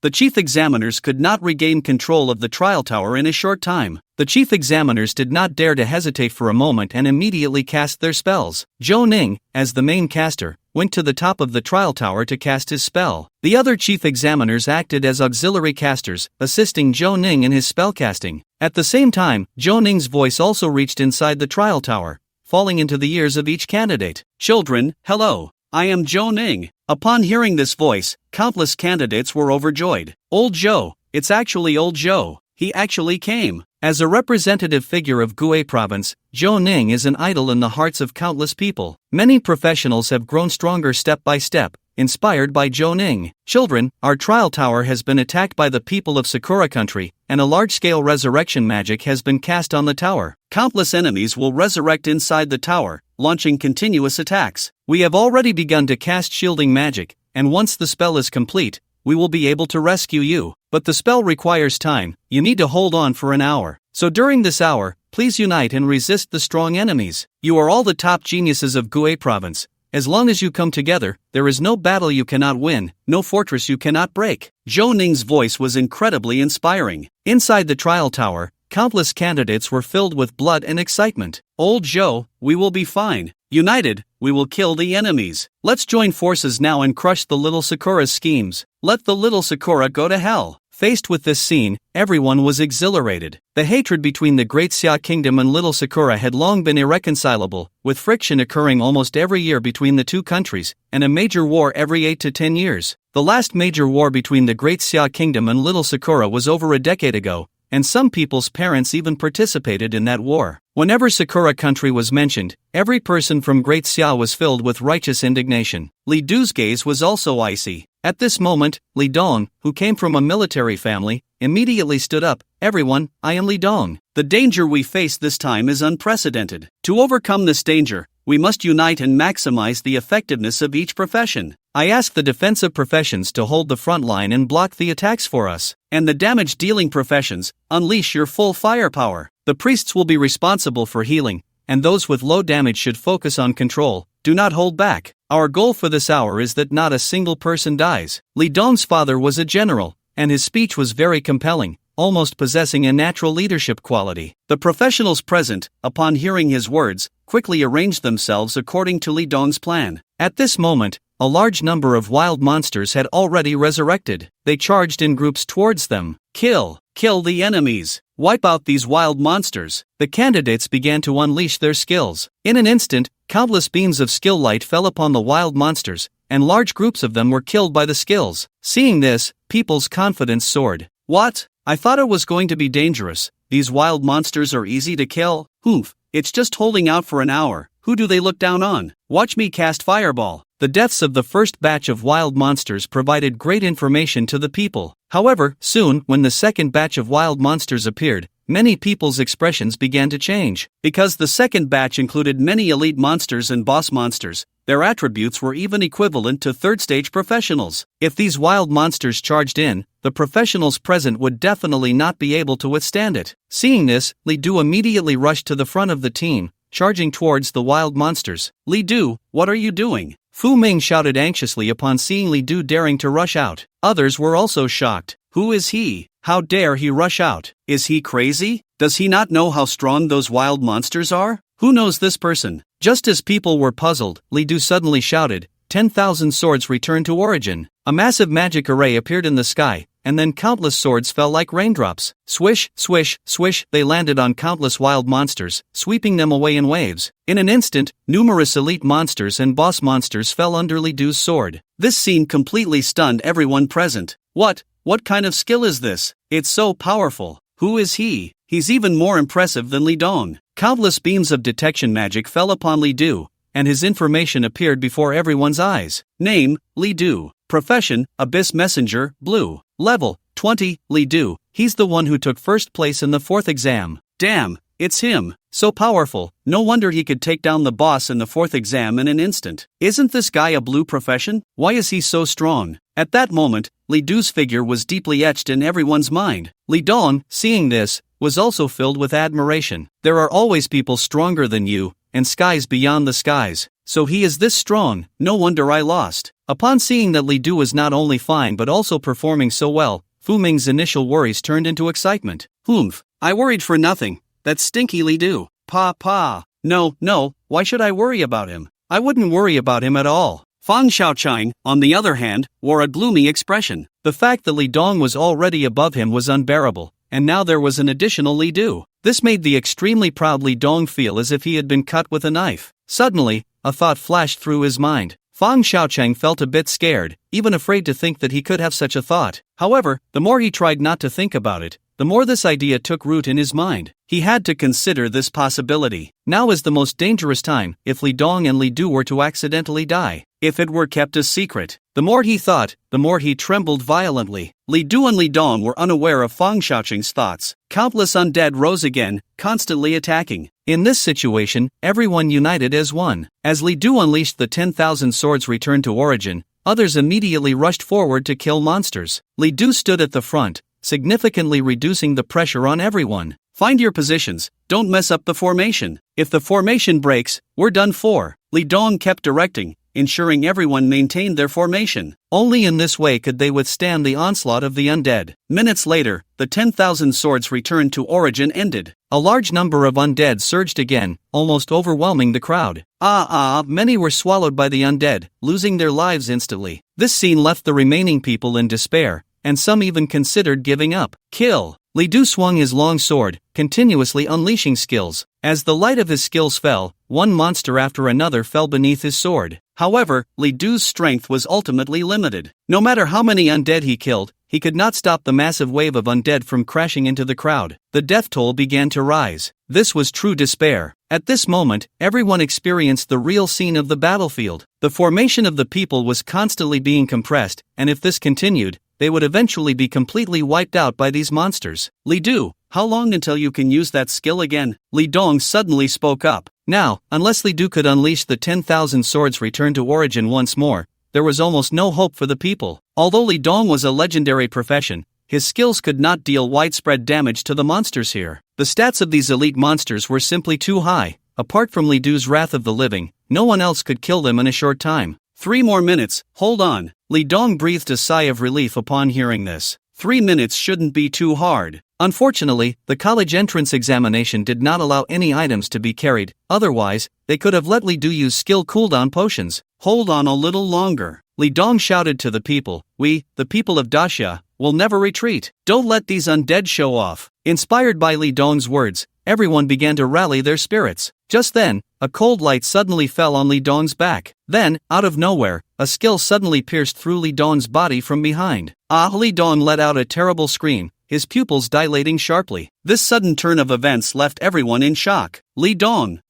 The chief examiners could not regain control of the trial tower in a short time. The chief examiners did not dare to hesitate for a moment and immediately cast their spells. Zhou Ning, as the main caster, went to the top of the trial tower to cast his spell. The other chief examiners acted as auxiliary casters, assisting Zhou Ning in his spellcasting. At the same time, Zhou Ning's voice also reached inside the trial tower, falling into the ears of each candidate. Children, hello. I am Zhou Ning. Upon hearing this voice, countless candidates were overjoyed. Old Zhou, it's actually old Zhou. He actually came. As a representative figure of Gue Province, Zhou Ning is an idol in the hearts of countless people. Many professionals have grown stronger step by step, inspired by Zhou Ning. Children, our trial tower has been attacked by the people of Sakura country, and a large-scale resurrection magic has been cast on the tower. Countless enemies will resurrect inside the tower, launching continuous attacks. We have already begun to cast shielding magic, and once the spell is complete, we will be able to rescue you. But the spell requires time. You need to hold on for an hour. So during this hour, please unite and resist the strong enemies. You are all the top geniuses of Gue Province. As long as you come together, there is no battle you cannot win, no fortress you cannot break. Zhou Ning's voice was incredibly inspiring. Inside the trial tower, countless candidates were filled with blood and excitement. Old Zhou, we will be fine. United, we will kill the enemies. Let's join forces now and crush the little Sakura's schemes. Let the little Sakura go to hell. Faced with this scene, everyone was exhilarated. The hatred between the Great Xia Kingdom and Little Sakura had long been irreconcilable, with friction occurring almost every year between the two countries, and a major war every 8 to 10 years. The last major war between the Great Xia Kingdom and Little Sakura was over a decade ago, and some people's parents even participated in that war. Whenever Sakura country was mentioned, every person from Great Xia was filled with righteous indignation. Li Du's gaze was also icy. At this moment, Li Dong, who came from a military family, immediately stood up. "Everyone, I am Li Dong. The danger we face this time is unprecedented. To overcome this danger, we must unite and maximize the effectiveness of each profession. I ask the defensive professions to hold the front line and block the attacks for us, and the damage-dealing professions, unleash your full firepower. The priests will be responsible for healing, and those with low damage should focus on control. Do not hold back. Our goal for this hour is that not a single person dies." Li Dong's father was a general, and his speech was very compelling, almost possessing a natural leadership quality. The professionals present, upon hearing his words, quickly arranged themselves according to Li Dong's plan. At this moment, a large number of wild monsters had already resurrected. They charged in groups towards them. Kill the enemies. Wipe out these wild monsters. The candidates began to unleash their skills. In an instant, countless beams of skill light fell upon the wild monsters, and large groups of them were killed by the skills. Seeing this, people's confidence soared. "What? I thought it was going to be dangerous. These wild monsters are easy to kill? Oof, it's just holding out for an hour. Who do they look down on? Watch me cast fireball." The deaths of the first batch of wild monsters provided great information to the people. However, soon, when the second batch of wild monsters appeared, many people's expressions began to change. Because the second batch included many elite monsters and boss monsters, their attributes were even equivalent to third-stage professionals. If these wild monsters charged in, the professionals present would definitely not be able to withstand it. Seeing this, Li Du immediately rushed to the front of the team, charging towards the wild monsters. "Li Du, what are you doing?" Fu Ming shouted anxiously upon seeing Li Du daring to rush out. Others were also shocked. Who is he? How dare he rush out? Is he crazy? Does he not know how strong those wild monsters are? Who knows this person? Just as people were puzzled, Li Du suddenly shouted, 10,000 swords returned to origin. A massive magic array appeared in the sky, and then countless swords fell like raindrops. Swish, swish, swish, they landed on countless wild monsters, sweeping them away in waves. In an instant, numerous elite monsters and boss monsters fell under Li Du's sword. This scene completely stunned everyone present. What kind of skill is this? It's so powerful. Who is he? He's even more impressive than Li Dong. Countless beams of detection magic fell upon Li Du, and his information appeared before everyone's eyes. Name, Li Du. Profession, Abyss Messenger, Blue. Level, 20, Li Du. He's the one who took first place in the 4th exam. Damn, it's him. So powerful, no wonder he could take down the boss in the 4th exam in an instant. Isn't this guy a blue profession? Why is he so strong? At that moment, Li Du's figure was deeply etched in everyone's mind. Li Dong, seeing this, was also filled with admiration. There are always people stronger than you, and skies beyond the skies. So he is this strong, no wonder I lost. Upon seeing that Li Du was not only fine but also performing so well, Fu Ming's initial worries turned into excitement. Humph, I worried for nothing. That stinky Li Du. No, why should I worry about him? I wouldn't worry about him at all. Fang Xiaoqiang, on the other hand, wore a gloomy expression. The fact that Li Dong was already above him was unbearable, and now there was an additional Li Du. This made the extremely proud Li Dong feel as if he had been cut with a knife. Suddenly, a thought flashed through his mind. Fang Xiaoqiang felt a bit scared, even afraid to think that he could have such a thought. However, the more he tried not to think about it, the more this idea took root in his mind. He had to consider this possibility. Now is the most dangerous time, if Li Dong and Li Du were to accidentally die. If it were kept a secret. The more he thought, the more he trembled violently. Li Du and Li Dong were unaware of Fang Xiaoqiang's thoughts. Countless undead rose again, constantly attacking. In this situation, everyone united as one. As Li Du unleashed the 10,000 swords returned to origin, others immediately rushed forward to kill monsters. Li Du stood at the front, significantly reducing the pressure on everyone. Find your positions, don't mess up the formation. If the formation breaks, we're done for. Li Dong kept directing, ensuring everyone maintained their formation. Only in this way could they withstand the onslaught of the undead. Minutes later, the 10,000 swords returned to origin ended. A large number of undead surged again, almost overwhelming the crowd. Many were swallowed by the undead, losing their lives instantly. This scene left the remaining people in despair, and some even considered giving up. Kill! Li Du swung his long sword, continuously unleashing skills. As the light of his skills fell, one monster after another fell beneath his sword. However, Li Du's strength was ultimately limited. No matter how many undead he killed, he could not stop the massive wave of undead from crashing into the crowd. The death toll began to rise. This was true despair. At this moment, everyone experienced the real scene of the battlefield. The formation of the people was constantly being compressed, and if this continued, they would eventually be completely wiped out by these monsters. Li Du, how long until you can use that skill again? Li Dong suddenly spoke up. Now, unless Li Du could unleash the 10,000 swords return to origin once more, there was almost no hope for the people. Although Li Dong was a legendary profession, his skills could not deal widespread damage to the monsters here. The stats of these elite monsters were simply too high. Apart from Li Du's Wrath of the Living, no one else could kill them in a short time. 3 more minutes, hold on. Li Dong breathed a sigh of relief upon hearing this. 3 minutes shouldn't be too hard. Unfortunately, the college entrance examination did not allow any items to be carried, otherwise, they could have let Li Du use skill cooldown potions. Hold on a little longer. Li Dong shouted to the people, we, the people of Daxia, will never retreat. Don't let these undead show off. Inspired by Li Dong's words, everyone began to rally their spirits. Just then, a cold light suddenly fell on Li Dong's back. Then, out of nowhere, a skill suddenly pierced through Li Dong's body from behind. Li Dong let out a terrible scream, his pupils dilating sharply. This sudden turn of events left everyone in shock. Li Dong,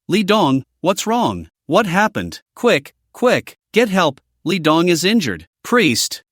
what's wrong? What happened? Quick, get help, Li Dong is injured. Priest,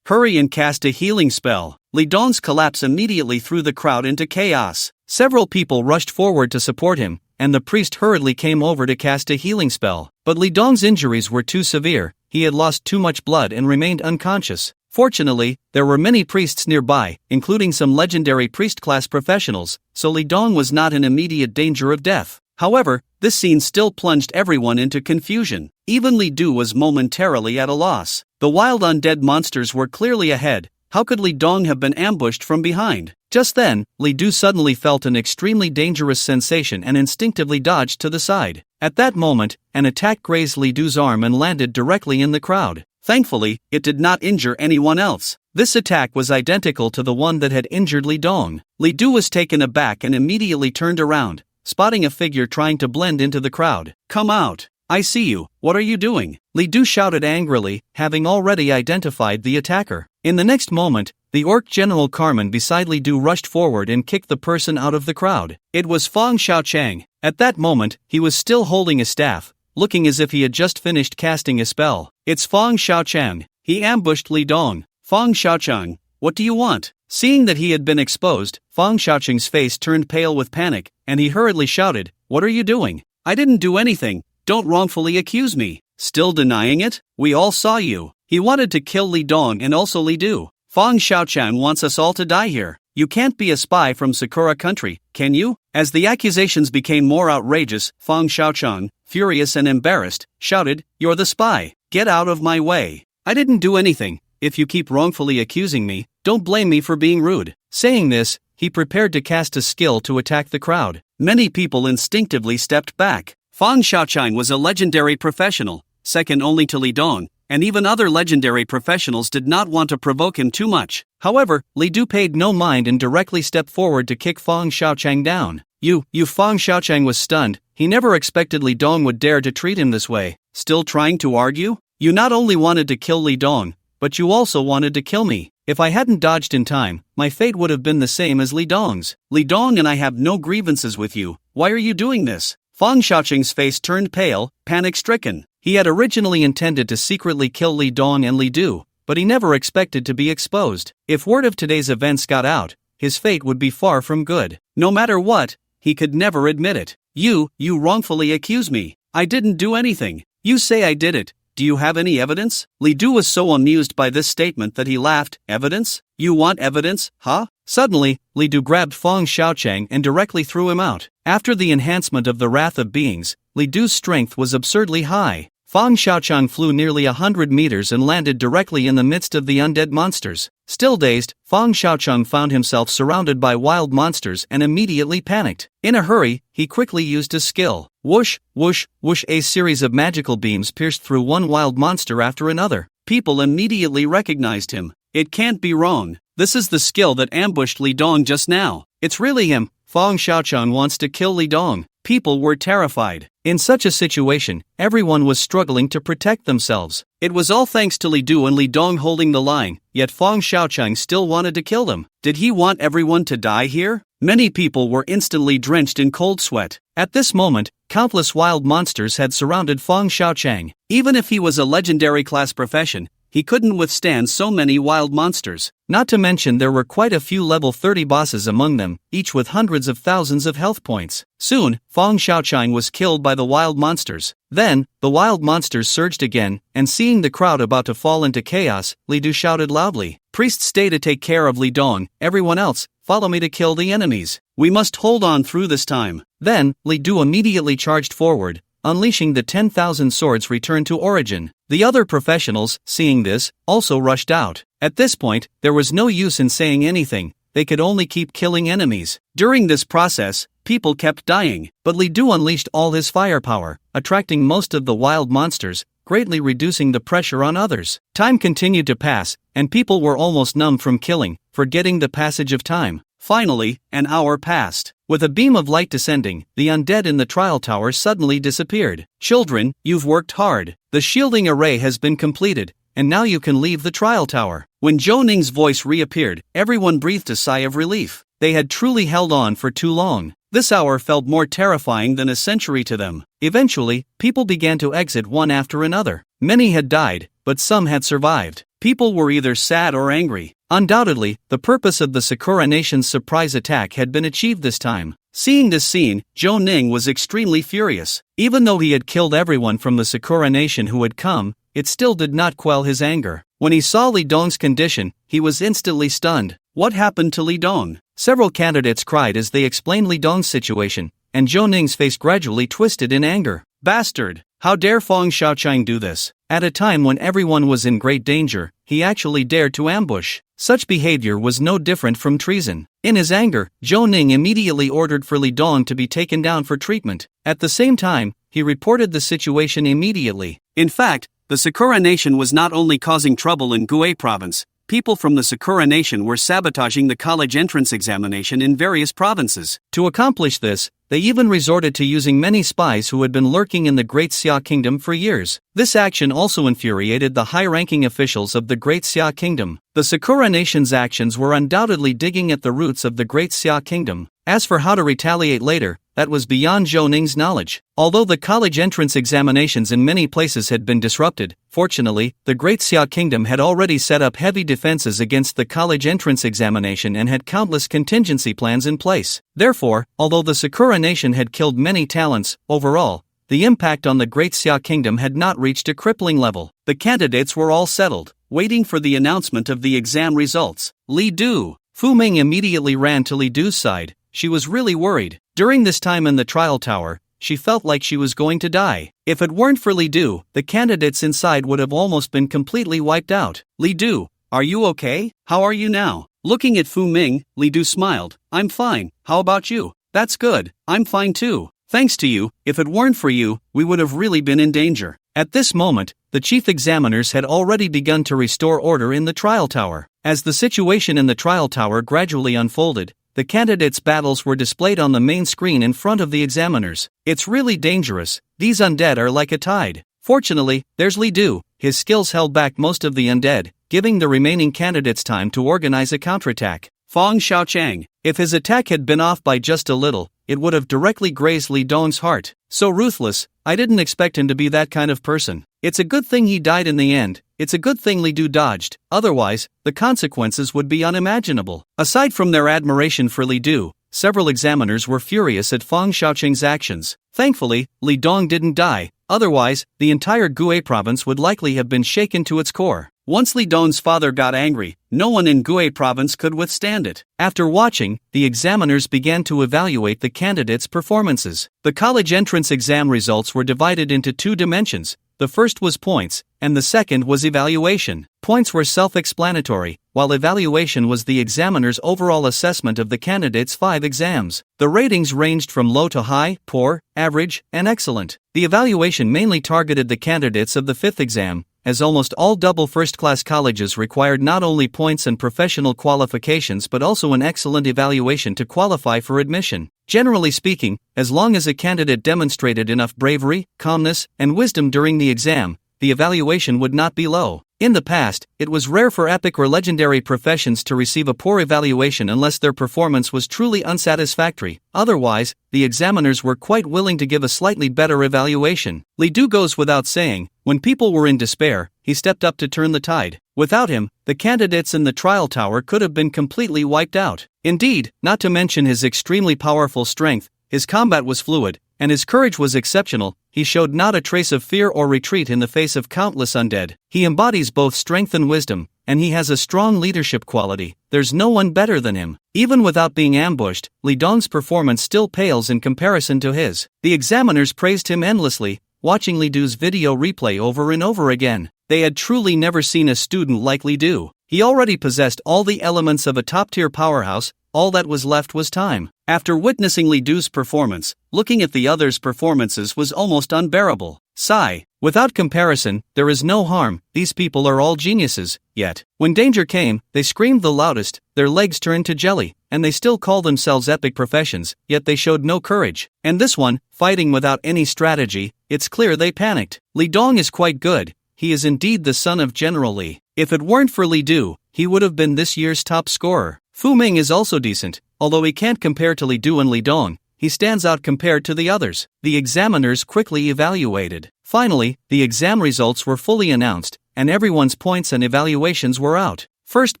hurry and cast a healing spell. Li Dong's collapse immediately threw the crowd into chaos. Several people rushed forward to support him, and the priest hurriedly came over to cast a healing spell. But Li Dong's injuries were too severe, he had lost too much blood and remained unconscious. Fortunately, there were many priests nearby, including some legendary priest-class professionals, so Li Dong was not in immediate danger of death. However, this scene still plunged everyone into confusion. Even Li Du was momentarily at a loss. The wild undead monsters were clearly ahead. How could Li Dong have been ambushed from behind? Just then, Li Du suddenly felt an extremely dangerous sensation and instinctively dodged to the side. At that moment, an attack grazed Li Du's arm and landed directly in the crowd. Thankfully, it did not injure anyone else. This attack was identical to the one that had injured Li Dong. Li Du was taken aback and immediately turned around, spotting a figure trying to blend into the crowd. Come out! I see you, what are you doing? Li Du shouted angrily, having already identified the attacker. In the next moment, the orc General Carmen beside Li Du rushed forward and kicked the person out of the crowd. It was Fang Xiaochang. At that moment, he was still holding a staff, looking as if he had just finished casting a spell. It's Fang Xiaochang. He ambushed Li Dong. Fang Xiaochang, what do you want? Seeing that he had been exposed, Fang Xiaochang's face turned pale with panic, and he hurriedly shouted, what are you doing? I didn't do anything. Don't wrongfully accuse me. Still denying it? We all saw you. He wanted to kill Li Dong and also Li Du. Fang Xiaochang wants us all to die here. You can't be a spy from Sakura country, can you? As the accusations became more outrageous, Fang Xiaochang, furious and embarrassed, shouted, you're the spy. Get out of my way. I didn't do anything. If you keep wrongfully accusing me, don't blame me for being rude. Saying this, he prepared to cast a skill to attack the crowd. Many people instinctively stepped back. Fang Xiaochang was a legendary professional, second only to Li Dong, and even other legendary professionals did not want to provoke him too much. However, Li Du paid no mind and directly stepped forward to kick Fang Xiaochang down. You Fang Xiaochang was stunned. He never expected Li Dong would dare to treat him this way. Still trying to argue? You not only wanted to kill Li Dong, but you also wanted to kill me. If I hadn't dodged in time, my fate would have been the same as Li Dong's. Li Dong and I have no grievances with you. Why are you doing this? Fang Xiaochang's face turned pale, panic-stricken. He had originally intended to secretly kill Li Dong and Li Du, but he never expected to be exposed. If word of today's events got out, his fate would be far from good. No matter what, he could never admit it. You wrongfully accuse me. I didn't do anything. You say I did it. Do you have any evidence? Li Du was so amused by this statement that he laughed. Evidence? You want evidence, huh? Suddenly, Li Du grabbed Fang Xiaochang and directly threw him out. After the enhancement of the Wrath of Beings, Li Du's strength was absurdly high. Fang Xiaochang flew nearly 100 meters and landed directly in the midst of the undead monsters. Still dazed, Fang Xiaochang found himself surrounded by wild monsters and immediately panicked. In a hurry, he quickly used his skill. Whoosh, whoosh, whoosh. A series of magical beams pierced through one wild monster after another. People immediately recognized him. It can't be wrong. This is the skill that ambushed Li Dong just now. It's really him. Fong Xiaochang wants to kill Li Dong. People were terrified. In such a situation, everyone was struggling to protect themselves. It was all thanks to Li Du and Li Dong holding the line, yet Fong Xiaochang still wanted to kill them. Did he want everyone to die here? Many people were instantly drenched in cold sweat. At this moment, countless wild monsters had surrounded Fong Xiaochang. Even if he was a legendary class profession, he couldn't withstand so many wild monsters. Not to mention there were quite a few level 30 bosses among them, each with hundreds of thousands of health points. Soon, Fong Xiaochang was killed by the wild monsters. Then, the wild monsters surged again, and seeing the crowd about to fall into chaos, Li Du shouted loudly, "Priests, stay to take care of Li Dong. Everyone else, follow me to kill the enemies. We must hold on through this time." Then, Li Du immediately charged forward, unleashing the 10,000 swords returned to origin. The other professionals, seeing this, also rushed out. At this point, there was no use in saying anything, they could only keep killing enemies. During this process, people kept dying, but Li Du unleashed all his firepower, attracting most of the wild monsters, greatly reducing the pressure on others. Time continued to pass, and people were almost numb from killing, forgetting the passage of time. Finally, an hour passed. With a beam of light descending, the undead in the trial tower suddenly disappeared. "Children, you've worked hard. The shielding array has been completed, and now you can leave the trial tower." When Zhou Ning's voice reappeared, everyone breathed a sigh of relief. They had truly held on for too long. This hour felt more terrifying than a century to them. Eventually, people began to exit one after another. Many had died, but some had survived. People were either sad or angry. Undoubtedly, the purpose of the Sakura Nation's surprise attack had been achieved this time. Seeing this scene, Zhou Ning was extremely furious. Even though he had killed everyone from the Sakura Nation who had come, it still did not quell his anger. When he saw Li Dong's condition, he was instantly stunned. What happened to Li Dong? Several candidates cried as they explained Li Dong's situation, and Zhou Ning's face gradually twisted in anger. "Bastard! How dare Fong Xiaochang do this? At a time when everyone was in great danger, he actually dared to ambush." Such behavior was no different from treason. In his anger, Zhou Ning immediately ordered for Li Dong to be taken down for treatment. At the same time, he reported the situation immediately. In fact, the Sakura Nation was not only causing trouble in Gue Province, people from the Sakura Nation were sabotaging the college entrance examination in various provinces. To accomplish this, they even resorted to using many spies who had been lurking in the Great Xia Kingdom for years. This action also infuriated the high-ranking officials of the Great Xia Kingdom. The Sakura Nation's actions were undoubtedly digging at the roots of the Great Xia Kingdom. As for how to retaliate later, that was beyond Zhou Ning's knowledge. Although the college entrance examinations in many places had been disrupted, fortunately, the Great Xia Kingdom had already set up heavy defenses against the college entrance examination and had countless contingency plans in place. Therefore, although the Sakura Nation had killed many talents, overall, the impact on the Great Xia Kingdom had not reached a crippling level. The candidates were all settled, waiting for the announcement of the exam results. Li Du. Fu Ming immediately ran to Li Du's side. She was really worried. During this time in the trial tower, she felt like she was going to die. If it weren't for Li Du, the candidates inside would have almost been completely wiped out. "Li Du, are you okay? How are you now?" Looking at Fu Ming, Li Du smiled. "I'm fine, how about you?" "That's good, I'm fine too. Thanks to you, if it weren't for you, we would have really been in danger." At this moment, the chief examiners had already begun to restore order in the trial tower. As the situation in the trial tower gradually unfolded, the candidates' battles were displayed on the main screen in front of the examiners. It's really dangerous. These undead are like a tide. Fortunately, there's Li Du. His skills held back most of the undead, giving the remaining candidates time to organize a counterattack. Fong Xiaochang. If his attack had been off by just a little, it would have directly grazed Li Dong's heart. So ruthless, I didn't expect him to be that kind of person. It's a good thing he died in the end. It's a good thing Li Du dodged, otherwise, the consequences would be unimaginable. Aside from their admiration for Li Du, several examiners were furious at Fong Xiaochang's actions. Thankfully, Li Dong didn't die, otherwise, the entire Gue province would likely have been shaken to its core. Once Li Dong's father got angry, no one in Gue province could withstand it. After watching, the examiners began to evaluate the candidates' performances. The college entrance exam results were divided into two dimensions. The first was points, and the second was evaluation. Points were self-explanatory, while evaluation was the examiner's overall assessment of the candidates' 5 exams. The ratings ranged from low to high, poor, average, and excellent. The evaluation mainly targeted the candidates of the 5th exam, as almost all double first-class colleges required not only points and professional qualifications but also an excellent evaluation to qualify for admission. Generally speaking, as long as a candidate demonstrated enough bravery, calmness, and wisdom during the exam, the evaluation would not be low. In the past, it was rare for epic or legendary professions to receive a poor evaluation unless their performance was truly unsatisfactory. Otherwise, the examiners were quite willing to give a slightly better evaluation. Li Du goes without saying, when people were in despair, he stepped up to turn the tide. Without him, the candidates in the trial tower could have been completely wiped out. Indeed, not to mention his extremely powerful strength, his combat was fluid, and his courage was exceptional. He showed not a trace of fear or retreat in the face of countless undead. He embodies both strength and wisdom, and he has a strong leadership quality. There's no one better than him. Even without being ambushed, Li Dong's performance still pales in comparison to his. The examiners praised him endlessly, watching Li Du's video replay over and over again. They had truly never seen a student like Li Du. He already possessed all the elements of a top-tier powerhouse. All that was left was time. After witnessing Li Du's performance, looking at the others' performances was almost unbearable. Sigh. Without comparison, there is no harm, these people are all geniuses. Yet, when danger came, they screamed the loudest, their legs turned to jelly, and they still call themselves epic professions, yet they showed no courage. And this one, fighting without any strategy, it's clear they panicked. Li Dong is quite good. He is indeed the son of General Li. If it weren't for Li Du, he would have been this year's top scorer. Fu Ming is also decent, although he can't compare to Li Du and Li Dong, he stands out compared to the others. The examiners quickly evaluated. Finally, the exam results were fully announced, and everyone's points and evaluations were out. First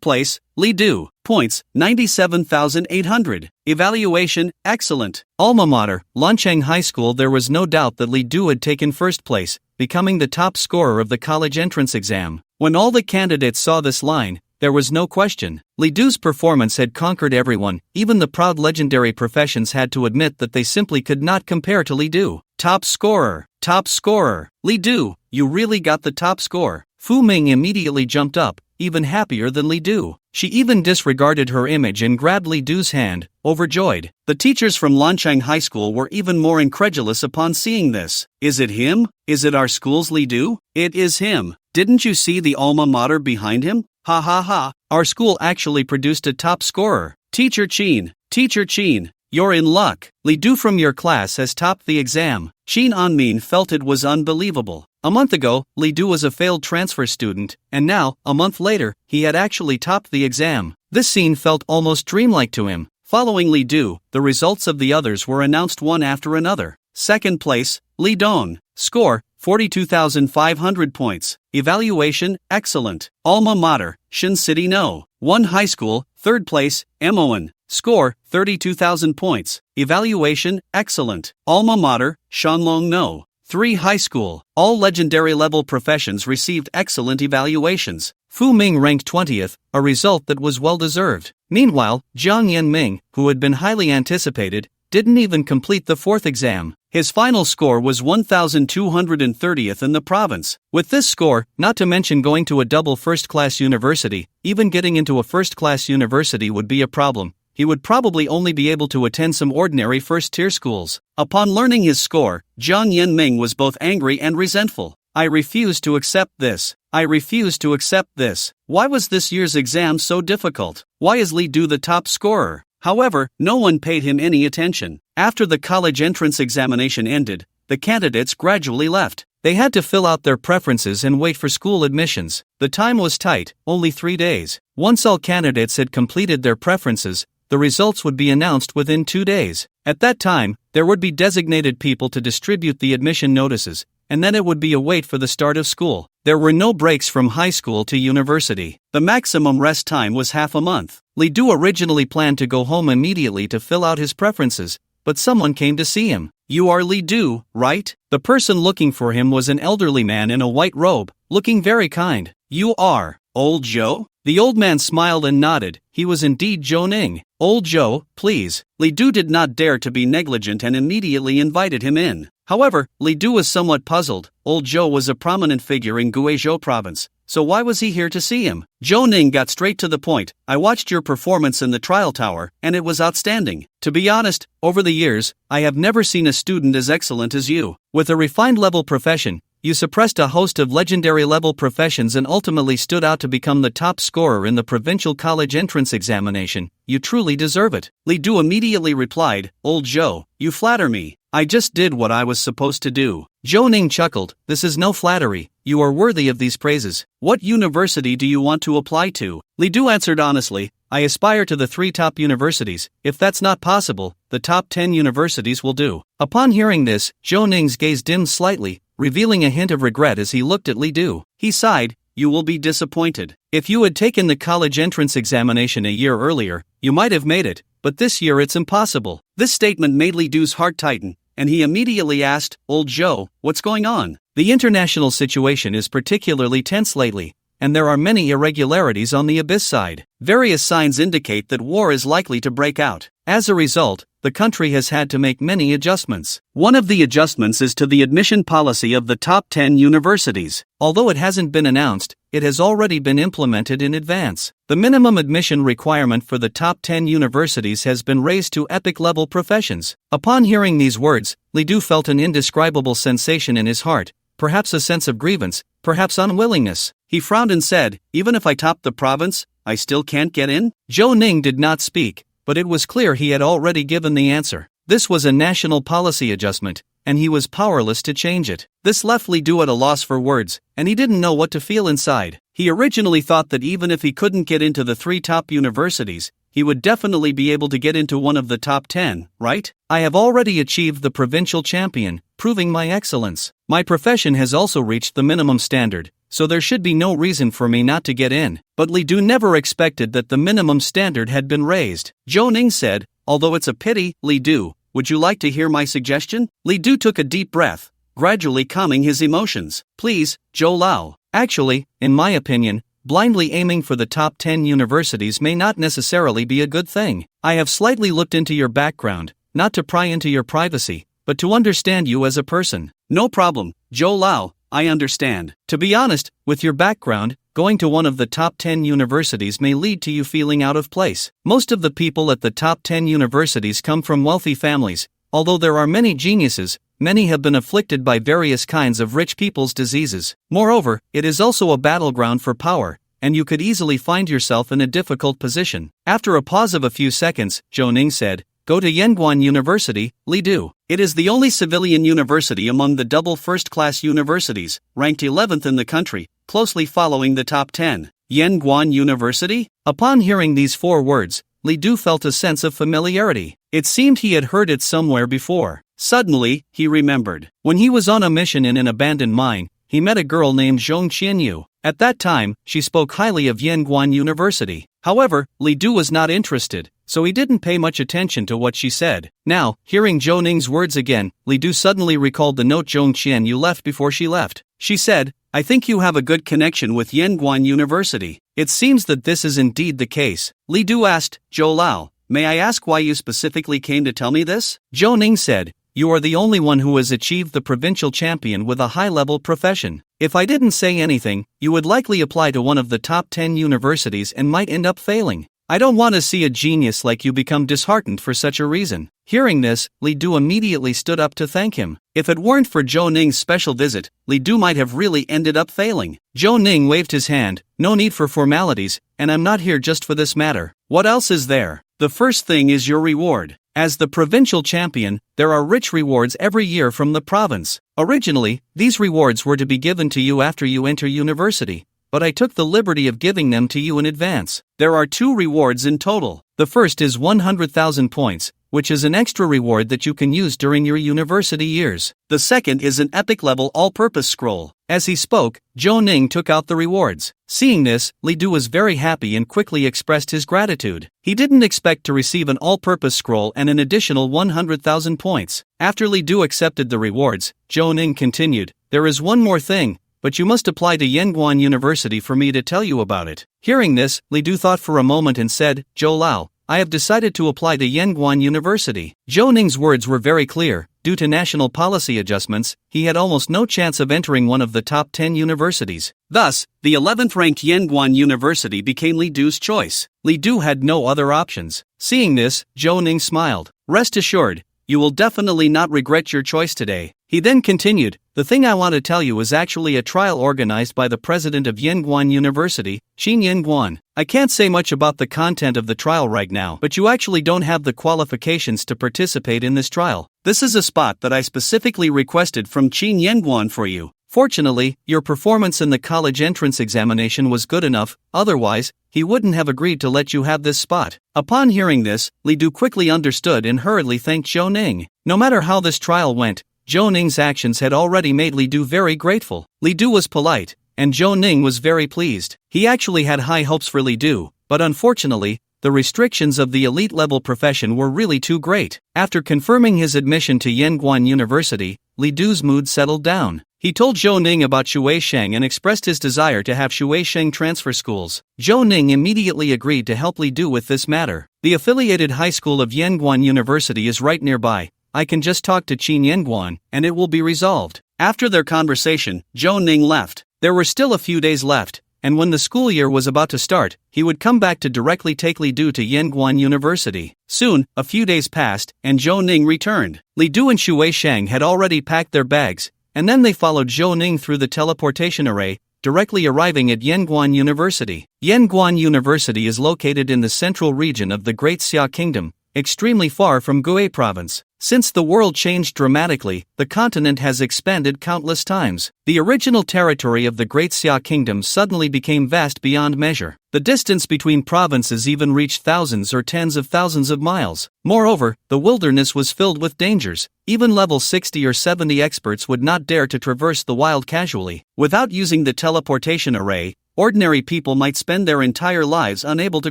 place, Li Du, points, 97,800. Evaluation, excellent. Alma mater, Lancheng High School. There was no doubt that Li Du had taken first place, becoming the top scorer of the college entrance exam. When all the candidates saw this line, there was no question. Li Du's performance had conquered everyone. Even the proud legendary professions had to admit that they simply could not compare to Li Du. Top scorer. Top scorer. Li Du, you really got the top score. Fu Ming immediately jumped up, even happier than Li Du. She even disregarded her image and grabbed Li Du's hand, overjoyed. The teachers from Lancheng High School were even more incredulous upon seeing this. Is it him? Is it our school's Li Du? It is him. Didn't you see the alma mater behind him? Ha ha ha, our school actually produced a top scorer. Teacher Qin, you're in luck. Li Du from your class has topped the exam. Qin Anmin felt it was unbelievable. A month ago, Li Du was a failed transfer student, and now, a month later, he had actually topped the exam. This scene felt almost dreamlike to him. Following Li Du, the results of the others were announced one after another. Second place, Li Dong. Score, 42,500 points. Evaluation, excellent. Alma mater, Shin City No. 1 High School. Third place, Moen. Score, 32,000 points. Evaluation, excellent. Alma mater, Shanlong No. 3 High School. All legendary level professions received excellent evaluations. Fu Ming ranked 20th, a result that was well deserved. Meanwhile, Jiang Yanming, who had been highly anticipated, didn't even complete the 4th exam. His final score was 1,230th in the province. With this score, not to mention going to a double first-class university, even getting into a first-class university would be a problem. He would probably only be able to attend some ordinary first-tier schools. Upon learning his score, Jiang Yanming was both angry and resentful. I refuse to accept this. I refuse to accept this. Why was this year's exam so difficult? Why is Li Du the top scorer? However, no one paid him any attention. After the college entrance examination ended, the candidates gradually left. They had to fill out their preferences and wait for school admissions. The time was tight, only 3 days. Once all candidates had completed their preferences, the results would be announced within 2 days. At that time, there would be designated people to distribute the admission notices, and then it would be a wait for the start of school. There were no breaks from high school to university. The maximum rest time was half a month. Li Du originally planned to go home immediately to fill out his preferences, but someone came to see him. You are Li Du, right? The person looking for him was an elderly man in a white robe, looking very kind. You are Old Joe? The old man smiled and nodded. He was indeed Zhou Ning. Old Joe, please. Li Du did not dare to be negligent and immediately invited him in. However, Li Du was somewhat puzzled. Old Zhou was a prominent figure in Guizhou province, so why was he here to see him? Zhou Ning got straight to the point. I watched your performance in the trial tower, and it was outstanding. To be honest, over the years, I have never seen a student as excellent as you. With a refined level profession, You suppressed a host of legendary level professions and ultimately stood out to become the top scorer in the provincial college entrance examination. You truly deserve it. Li Du immediately replied, Old Zhou, you flatter me. I just did what I was supposed to do. Zhou Ning chuckled, this is no flattery. You are worthy of these praises. What university do you want to apply to? Li Du answered honestly, I aspire to the 3 top universities. If that's not possible, the top 10 universities will do. Upon hearing this, Zhou Ning's gaze dimmed slightly, revealing a hint of regret as he looked at Li Du. He sighed, you will be disappointed. If you had taken the college entrance examination a year earlier, you might have made it, but this year it's impossible. This statement made Li Du's heart tighten, and he immediately asked, Old Zhou, what's going on? The international situation is particularly tense lately, and there are many irregularities on the abyss side. Various signs indicate that war is likely to break out. As a result, the country has had to make many adjustments. One of the adjustments is to the admission policy of the top 10 universities. Although it hasn't been announced, it has already been implemented in advance. The minimum admission requirement for the top 10 universities has been raised to epic-level professions. Upon hearing these words, Li Du felt an indescribable sensation in his heart, perhaps a sense of grievance, perhaps unwillingness. He frowned and said, even if I top the province, I still can't get in? Zhou Ning did not speak, but it was clear he had already given the answer. This was a national policy adjustment, and he was powerless to change it. This left Li Du at a loss for words, and he didn't know what to feel inside. He originally thought that even if he couldn't get into the 3 top universities, he would definitely be able to get into one of the top 10, right? I have already achieved the provincial champion, proving my excellence. My profession has also reached the minimum standard, so there should be no reason for me not to get in. But Li Du never expected that the minimum standard had been raised. Zhou Ning said, although it's a pity, Li Du, would you like to hear my suggestion? Li Du took a deep breath, gradually calming his emotions. Please, Zhou Lao. Actually, in my opinion, blindly aiming for the top 10 universities may not necessarily be a good thing. I have slightly looked into your background, not to pry into your privacy, but to understand you as a person. No problem, Zhou Lao, I understand. To be honest, with your background, going to one of the top 10 universities may lead to you feeling out of place. Most of the people at the top 10 universities come from wealthy families. Although there are many geniuses, many have been afflicted by various kinds of rich people's diseases. Moreover, it is also a battleground for power, and you could easily find yourself in a difficult position. After a pause of a few seconds, Zhou Ning said, go to Yanguan University, Li Du. It is the only civilian university among the double first-class universities, ranked 11th in the country, closely following the top 10. Yanguan University? Upon hearing these 4 words, Li Du felt a sense of familiarity. It seemed he had heard it somewhere before. Suddenly, he remembered. When he was on a mission in an abandoned mine, he met a girl named Zhong Qianyu. At that time, she spoke highly of Yanguan University. However, Li Du was not interested, so he didn't pay much attention to what she said. Now, hearing Zhou Ning's words again, Li Du suddenly recalled the note Zhong Qianyu left before she left. She said, I think you have a good connection with Yanguan University. It seems that this is indeed the case. Li Du asked, Zhou Lao, may I ask why you specifically came to tell me this? Zhou Ning said, you are the only one who has achieved the provincial champion with a high-level profession. If I didn't say anything, you would likely apply to one of the top 10 universities and might end up failing. I don't want to see a genius like you become disheartened for such a reason. Hearing this, Li Du immediately stood up to thank him. If it weren't for Zhou Ning's special visit, Li Du might have really ended up failing. Zhou Ning waved his hand, no need for formalities, and I'm not here just for this matter. What else is there? The first thing is your reward. As the provincial champion, there are rich rewards every year from the province. Originally, these rewards were to be given to you after you enter university, but I took the liberty of giving them to you in advance. There are 2 rewards in total. The first is 100,000 points, which is an extra reward that you can use during your university years. The second is an epic-level all-purpose scroll. As he spoke, Zhou Ning took out the rewards. Seeing this, Li Du was very happy and quickly expressed his gratitude. He didn't expect to receive an all-purpose scroll and an additional 100,000 points. After Li Du accepted the rewards, Zhou Ning continued, there is one more thing, but you must apply to Yanguan University for me to tell you about it. Hearing this, Li Du thought for a moment and said, Zhou Lao, I have decided to apply to Yanguan University. Zhou Ning's words were very clear. Due to national policy adjustments, he had almost no chance of entering one of the top 10 universities. Thus, the 11th ranked Yanguan University became Li Du's choice. Li Du had no other options. Seeing this, Zhou Ning smiled. Rest assured, you will definitely not regret your choice today. He then continued, "The thing I want to tell you is actually a trial organized by the president of Yenguan University, Shin Yenguan. I can't say much about the content of the trial right now, but you actually don't have the qualifications to participate in this trial. This is a spot that I specifically requested from Shin Yenguan for you. Fortunately, your performance in the college entrance examination was good enough, otherwise, he wouldn't have agreed to let you have this spot." Upon hearing this, Li Du quickly understood and hurriedly thanked Zhou Ning. No matter how this trial went, Zhou Ning's actions had already made Li Du very grateful. Li Du was polite, and Zhou Ning was very pleased. He actually had high hopes for Li Du, but unfortunately, the restrictions of the elite-level profession were really too great. After confirming his admission to Yenguan University, Li Du's mood settled down. He told Zhou Ning about Shueisheng and expressed his desire to have Shueisheng transfer schools. Zhou Ning immediately agreed to help Li Du with this matter. "The affiliated high school of Yenguan University is right nearby. I can just talk to Qin Yenguan, and it will be resolved." After their conversation, Zhou Ning left. There were still a few days left, and when the school year was about to start, he would come back to directly take Li Du to Yenguan University. Soon, a few days passed, and Zhou Ning returned. Li Du and Shueisheng had already packed their bags, and then they followed Zhou Ning through the teleportation array, directly arriving at Yenguan University. Yenguan University is located in the central region of the Great Xia Kingdom, extremely far from Gue Province. Since the world changed dramatically, the continent has expanded countless times. The original territory of the Great Xia Kingdom suddenly became vast beyond measure. The distance between provinces even reached thousands or tens of thousands of miles. Moreover, the wilderness was filled with dangers. Even level 60 or 70 experts would not dare to traverse the wild casually. Without using the teleportation array, ordinary people might spend their entire lives unable to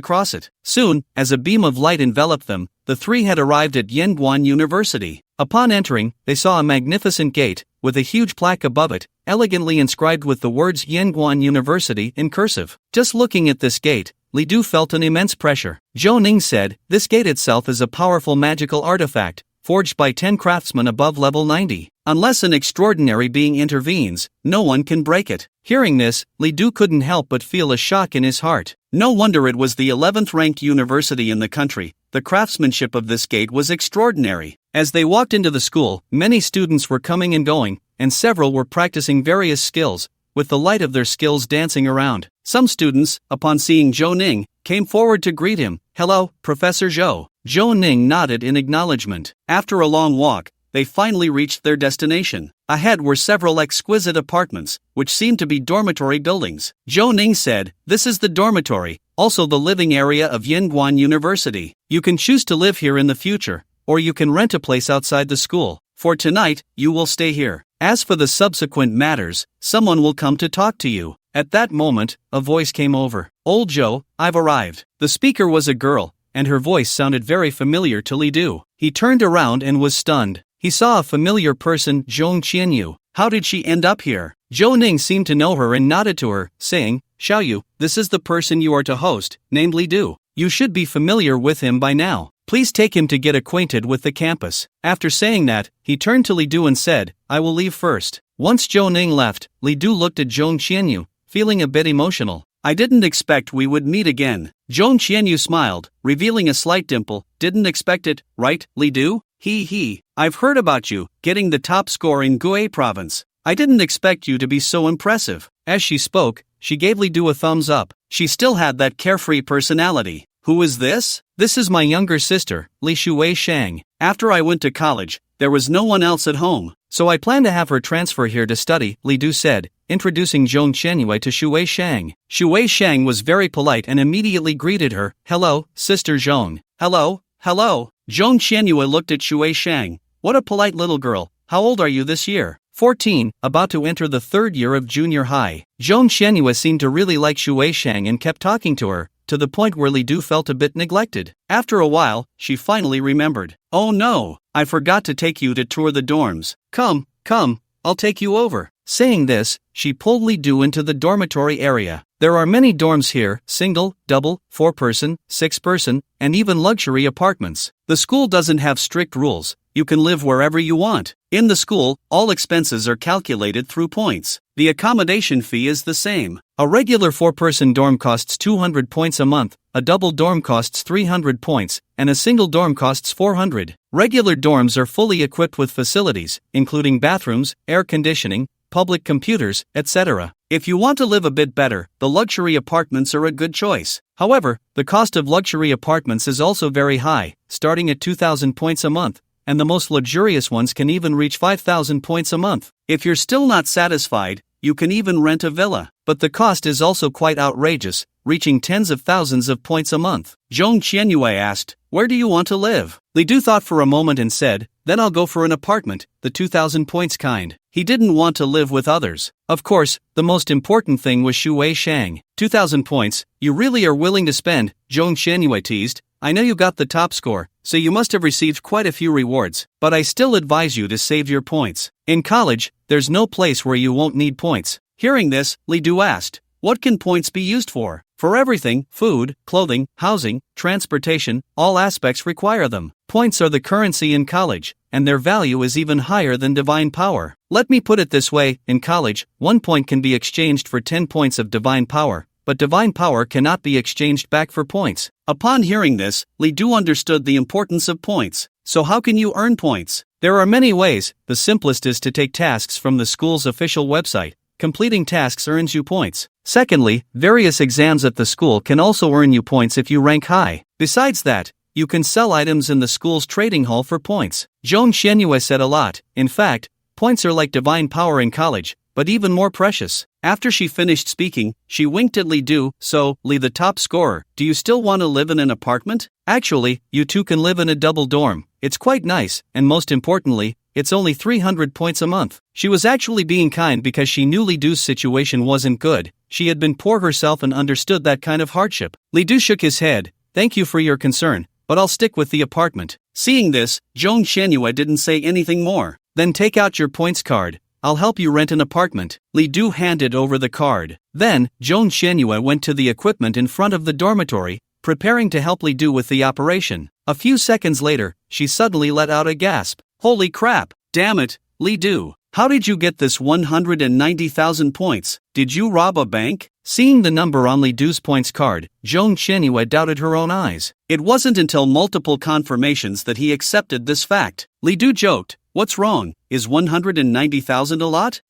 cross it. Soon, as a beam of light enveloped them, the three had arrived at Yenguan University. Upon entering, they saw a magnificent gate, with a huge plaque above it, elegantly inscribed with the words Yenguan University in cursive. Just looking at this gate, Li Du felt an immense pressure. Zhou Ning said, "This gate itself is a powerful magical artifact, forged by 10 craftsmen above level 90. Unless an extraordinary being intervenes, no one can break it." Hearing this, Li Du couldn't help but feel a shock in his heart. No wonder it was the 11th ranked university in the country. The craftsmanship of this gate was extraordinary. As they walked into the school, many students were coming and going, and several were practicing various skills, with the light of their skills dancing around. Some students, upon seeing Zhou Ning, came forward to greet him. "Hello, Professor Zhou." Zhou Ning nodded in acknowledgement. After a long walk, they finally reached their destination. Ahead were several exquisite apartments, which seemed to be dormitory buildings. Zhou Ning said, "This is the dormitory, also the living area of Yenguan University. You can choose to live here in the future, or you can rent a place outside the school. For tonight, you will stay here. As for the subsequent matters, someone will come to talk to you." At that moment, a voice came over. "Old Zhou, I've arrived." The speaker was a girl, and her voice sounded very familiar to Li Du. He turned around and was stunned. He saw a familiar person, Zhong Qianyu. How did she end up here? Zhou Ning seemed to know her and nodded to her, saying, "Xiaoyu, this is the person you are to host, named Li Du. You should be familiar with him by now. Please take him to get acquainted with the campus." After saying that, he turned to Li Du and said, "I will leave first." Once Zhou Ning left, Li Du looked at Zhong Qianyu, feeling a bit emotional. "I didn't expect we would meet again." Zhong Qianyu smiled, revealing a slight dimple. "Didn't expect it, right, Li Du? He. I've heard about you, getting the top score in Gue Province. I didn't expect you to be so impressive." As she spoke, she gave Li Du a thumbs up. She still had that carefree personality. "Who is this?" "This is my younger sister, Li Shueisheng. After I went to college, there was no one else at home, so I plan to have her transfer here to study," Li Du said, introducing Zhong Qianyu to Shueisheng. Shueisheng was very polite and immediately greeted her. "Hello, Sister Zhong." "Hello." Zhong Qianyu looked at Shueisheng. "What a polite little girl. How old are you this year?" 14, about to enter the 3rd year of junior high. Zhong Qianyu seemed to really like Shueisheng and kept talking to her, to the point where Li Du felt a bit neglected. After a while, she finally remembered. "Oh no, I forgot to take you to tour the dorms. Come, I'll take you over." Saying this, she pulled Li Du into the dormitory area. There are many dorms here, single, double, 4-person, 6-person, and even luxury apartments. The school doesn't have strict rules, you can live wherever you want. In the school, all expenses are calculated through points. The accommodation fee is the same. A regular 4-person dorm costs 200 points a month, a double dorm costs 300 points, and a single dorm costs 400. Regular dorms are fully equipped with facilities, including bathrooms, air conditioning, public computers, etc. If you want to live a bit better, the luxury apartments are a good choice. However, the cost of luxury apartments is also very high, starting at 2,000 points a month, and the most luxurious ones can even reach 5,000 points a month. If you're still not satisfied, you can even rent a villa, but the cost is also quite outrageous, reaching tens of thousands of points a month. Zhong Qianyue asked, "Where do you want to live?" Li Du thought for a moment and said, "Then I'll go for an apartment, the 2,000 points kind." He didn't want to live with others. Of course, the most important thing was Shu Wei Shang. 2,000 points, you really are willing to spend, Zhong Qianyue teased. I know you got the top score, so you must have received quite a few rewards, but I still advise you to save your points. In college, there's no place where you won't need points. Hearing this, Li Du asked, "What can points be used for?" For everything, food, clothing, housing, transportation, all aspects require them. Points are the currency in college, and their value is even higher than divine power. Let me put it this way, in college, 1 point can be exchanged for 10 points of divine power, but divine power cannot be exchanged back for points. Upon hearing this, Li Du understood the importance of points. So how can you earn points? There are many ways. The simplest is to take tasks from the school's official website. Completing tasks earns you points. Secondly, various exams at the school can also earn you points if you rank high. Besides that, you can sell items in the school's trading hall for points. Zhong Qianyue said a lot. In fact, points are like divine power in college, but even more precious. After she finished speaking, she winked at Li Du. "So, Li, the top scorer, do you still want to live in an apartment? Actually, you two can live in a double dorm. It's quite nice, and most importantly, it's only 300 points a month." She was actually being kind because she knew Li Du's situation wasn't good. She had been poor herself and understood that kind of hardship. Li Du shook his head. "Thank you for your concern, but I'll stick with the apartment." Seeing this, Zhong Qianyue didn't say anything more. "Then take out your points card. I'll help you rent an apartment." Li Du handed over the card. Then, Zhong Qianyue went to the equipment in front of the dormitory, preparing to help Li Du with the operation. A few seconds later, she suddenly let out a gasp. "Holy crap! Damn it, Li Du! How did you get this 190,000 points? Did you rob a bank?" Seeing the number on Li Du's points card, Zhong Qianyue doubted her own eyes. It wasn't until multiple confirmations that he accepted this fact. Li Du joked, "What's wrong? Is 190,000 a lot?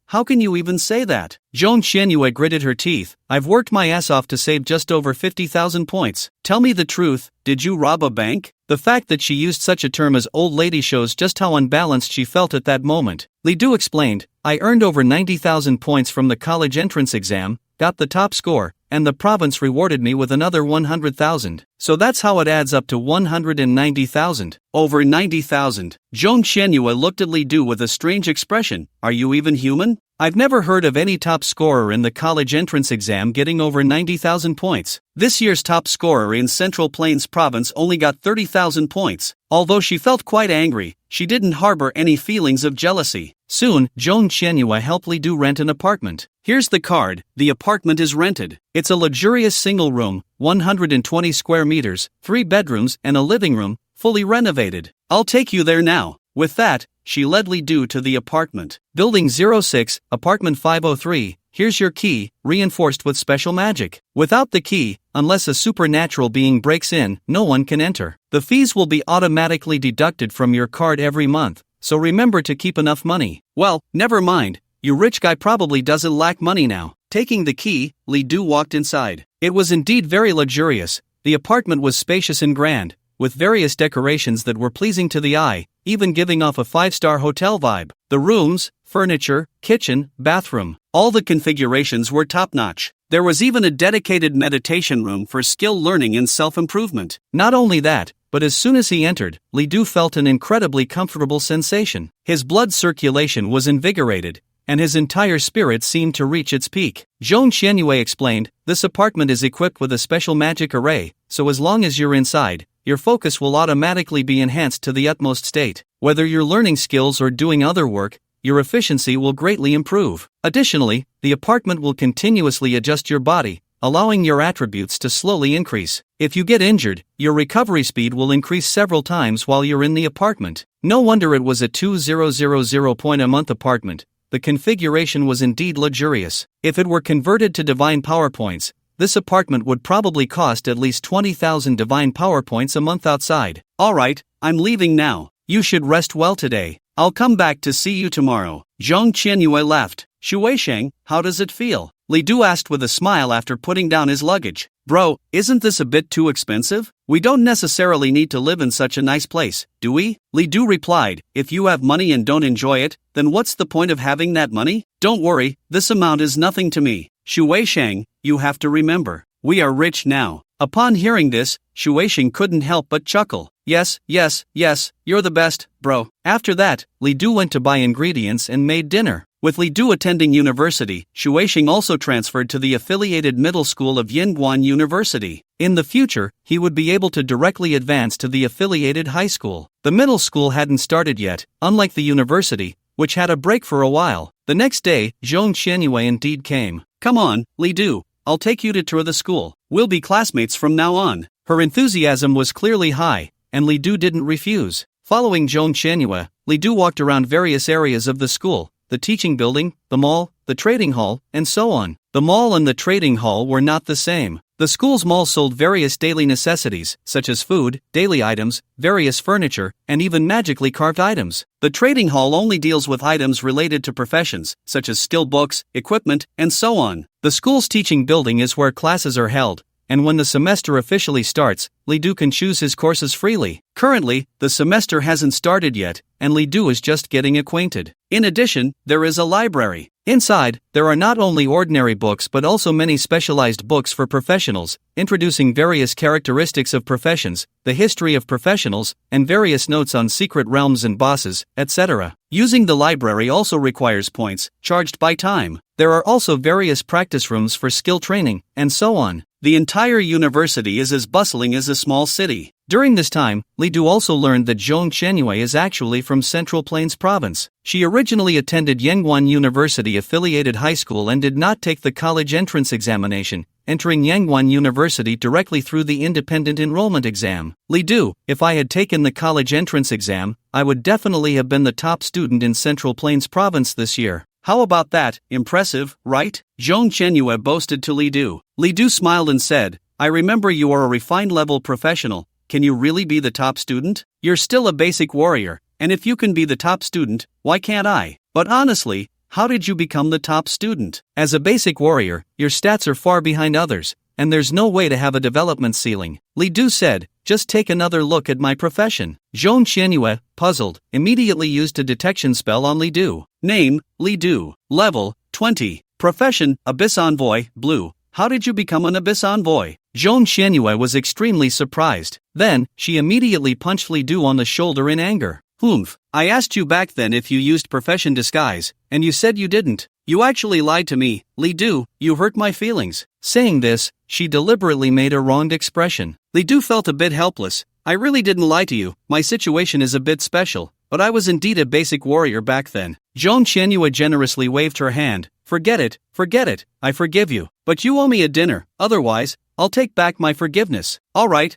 How can you even say that?" Zhong Qianyue gritted her teeth. "I've worked my ass off to save just over 50,000 points. Tell me the truth, did you rob a bank?" The fact that she used such a term as old lady shows just how unbalanced she felt at that moment. Li Du explained, "I earned over 90,000 points from the college entrance exam, got the top score, and the province rewarded me with another 100,000. So that's how it adds up to 190,000. Over 90,000. Zhong Qianyue looked at Li Du with a strange expression. "Are you even human? I've never heard of any top scorer in the college entrance exam getting over 90,000 points. This year's top scorer in Central Plains Province only got 30,000 points. Although she felt quite angry, she didn't harbor any feelings of jealousy. Soon, Zhong Qianyue helped Li Du rent an apartment. Here's the card, the apartment is rented. It's a luxurious single room, 120 square meters, 3 bedrooms and a living room, fully renovated. I'll take you there now." With that, she led Li Du to the apartment. Building 06, apartment 503, here's your key, reinforced with special magic. Without the key, unless a supernatural being breaks in, no one can enter. The fees will be automatically deducted from your card every month, so remember to keep enough money. Well, never mind, your rich guy probably doesn't lack money now. Taking the key, Li Du walked inside. It was indeed very luxurious. The apartment was spacious and grand, with various decorations that were pleasing to the eye, even giving off a 5-star hotel vibe. The rooms, furniture, kitchen, bathroom, all the configurations were top-notch. There was even a dedicated meditation room for skill learning and self-improvement. Not only that, but as soon as he entered, Li Du felt an incredibly comfortable sensation. His blood circulation was invigorated, and his entire spirit seemed to reach its peak. Zhong Qianyue explained, "This apartment is equipped with a special magic array, so as long as you're inside, your focus will automatically be enhanced to the utmost state. Whether you're learning skills or doing other work, your efficiency will greatly improve. Additionally, the apartment will continuously adjust your body, allowing your attributes to slowly increase. If you get injured, your recovery speed will increase several times while you're in the apartment. No wonder it was a 2000 point a month apartment. The configuration was indeed luxurious. If it were converted to divine power points, this apartment would probably cost at least 20,000 divine power points a month outside. Alright, I'm leaving now. You should rest well today. I'll come back to see you tomorrow. Zhong Qianyue left. Shueisheng, how does it feel? Li Du asked with a smile after putting down his luggage. Bro, isn't this a bit too expensive? We don't necessarily need to live in such a nice place, do we? Li Du replied, if you have money and don't enjoy it, then what's the point of having that money? Don't worry, this amount is nothing to me. Shueisheng, you have to remember, we are rich now. Upon hearing this, Shueisheng couldn't help but chuckle. Yes, you're the best, bro. After that, Li Du went to buy ingredients and made dinner. With Li Du attending university, Shueisheng also transferred to the affiliated middle school of Yinguan University. In the future, he would be able to directly advance to the affiliated high school. The middle school hadn't started yet, unlike the university, which had a break for a while. The next day, Zhong Qianyue indeed came. Come on, Li Du, I'll take you to tour the school. We'll be classmates from now on. Her enthusiasm was clearly high, and Li Du didn't refuse. Following Zhong Qianyue, Li Du walked around various areas of the school, the teaching building, the mall, the trading hall, and so on. The mall and the trading hall were not the same. The school's mall sold various daily necessities, such as food, daily items, various furniture, and even magically carved items. The trading hall only deals with items related to professions, such as skill books, equipment, and so on. The school's teaching building is where classes are held, and when the semester officially starts, Li Du can choose his courses freely. Currently, the semester hasn't started yet, and Li Du is just getting acquainted. In addition, there is a library. Inside, there are not only ordinary books but also many specialized books for professionals, introducing various characteristics of professions, the history of professionals, and various notes on secret realms and bosses, etc. Using the library also requires points, charged by time. There are also various practice rooms for skill training, and so on. The entire university is as bustling as a small city. During this time, Li Du also learned that Zhong Qianyue is actually from Central Plains Province. She originally attended Yangguan University affiliated high school and did not take the college entrance examination, entering Yangguan University directly through the independent enrollment exam. Li Du, if I had taken the college entrance exam, I would definitely have been the top student in Central Plains Province this year. How about that? Impressive, right? Zhong Qianyue boasted to Li Du. Li Du smiled and said, I remember you are a refined level professional. Can you really be the top student? You're still a basic warrior, and if you can be the top student, why can't I? But honestly, how did you become the top student? As a basic warrior, your stats are far behind others, and there's no way to have a development ceiling. Li Du said, just take another look at my profession. Zhong Qianyue, puzzled, immediately used a detection spell on Li Du. Name, Li Du. Level, 20. Profession, Abyss Envoy, Blue. How did you become an Abyss Envoy? Zhong Qianyue was extremely surprised. Then, she immediately punched Li Du on the shoulder in anger. Humph, I asked you back then if you used profession disguise, and you said you didn't. You actually lied to me, Li Du, you hurt my feelings. Saying this, she deliberately made a wronged expression. Li Du felt a bit helpless. I really didn't lie to you, my situation is a bit special, but I was indeed a basic warrior back then. Zhong Qianyue generously waved her hand. Forget it, I forgive you, but you owe me a dinner, otherwise, I'll take back my forgiveness. Alright.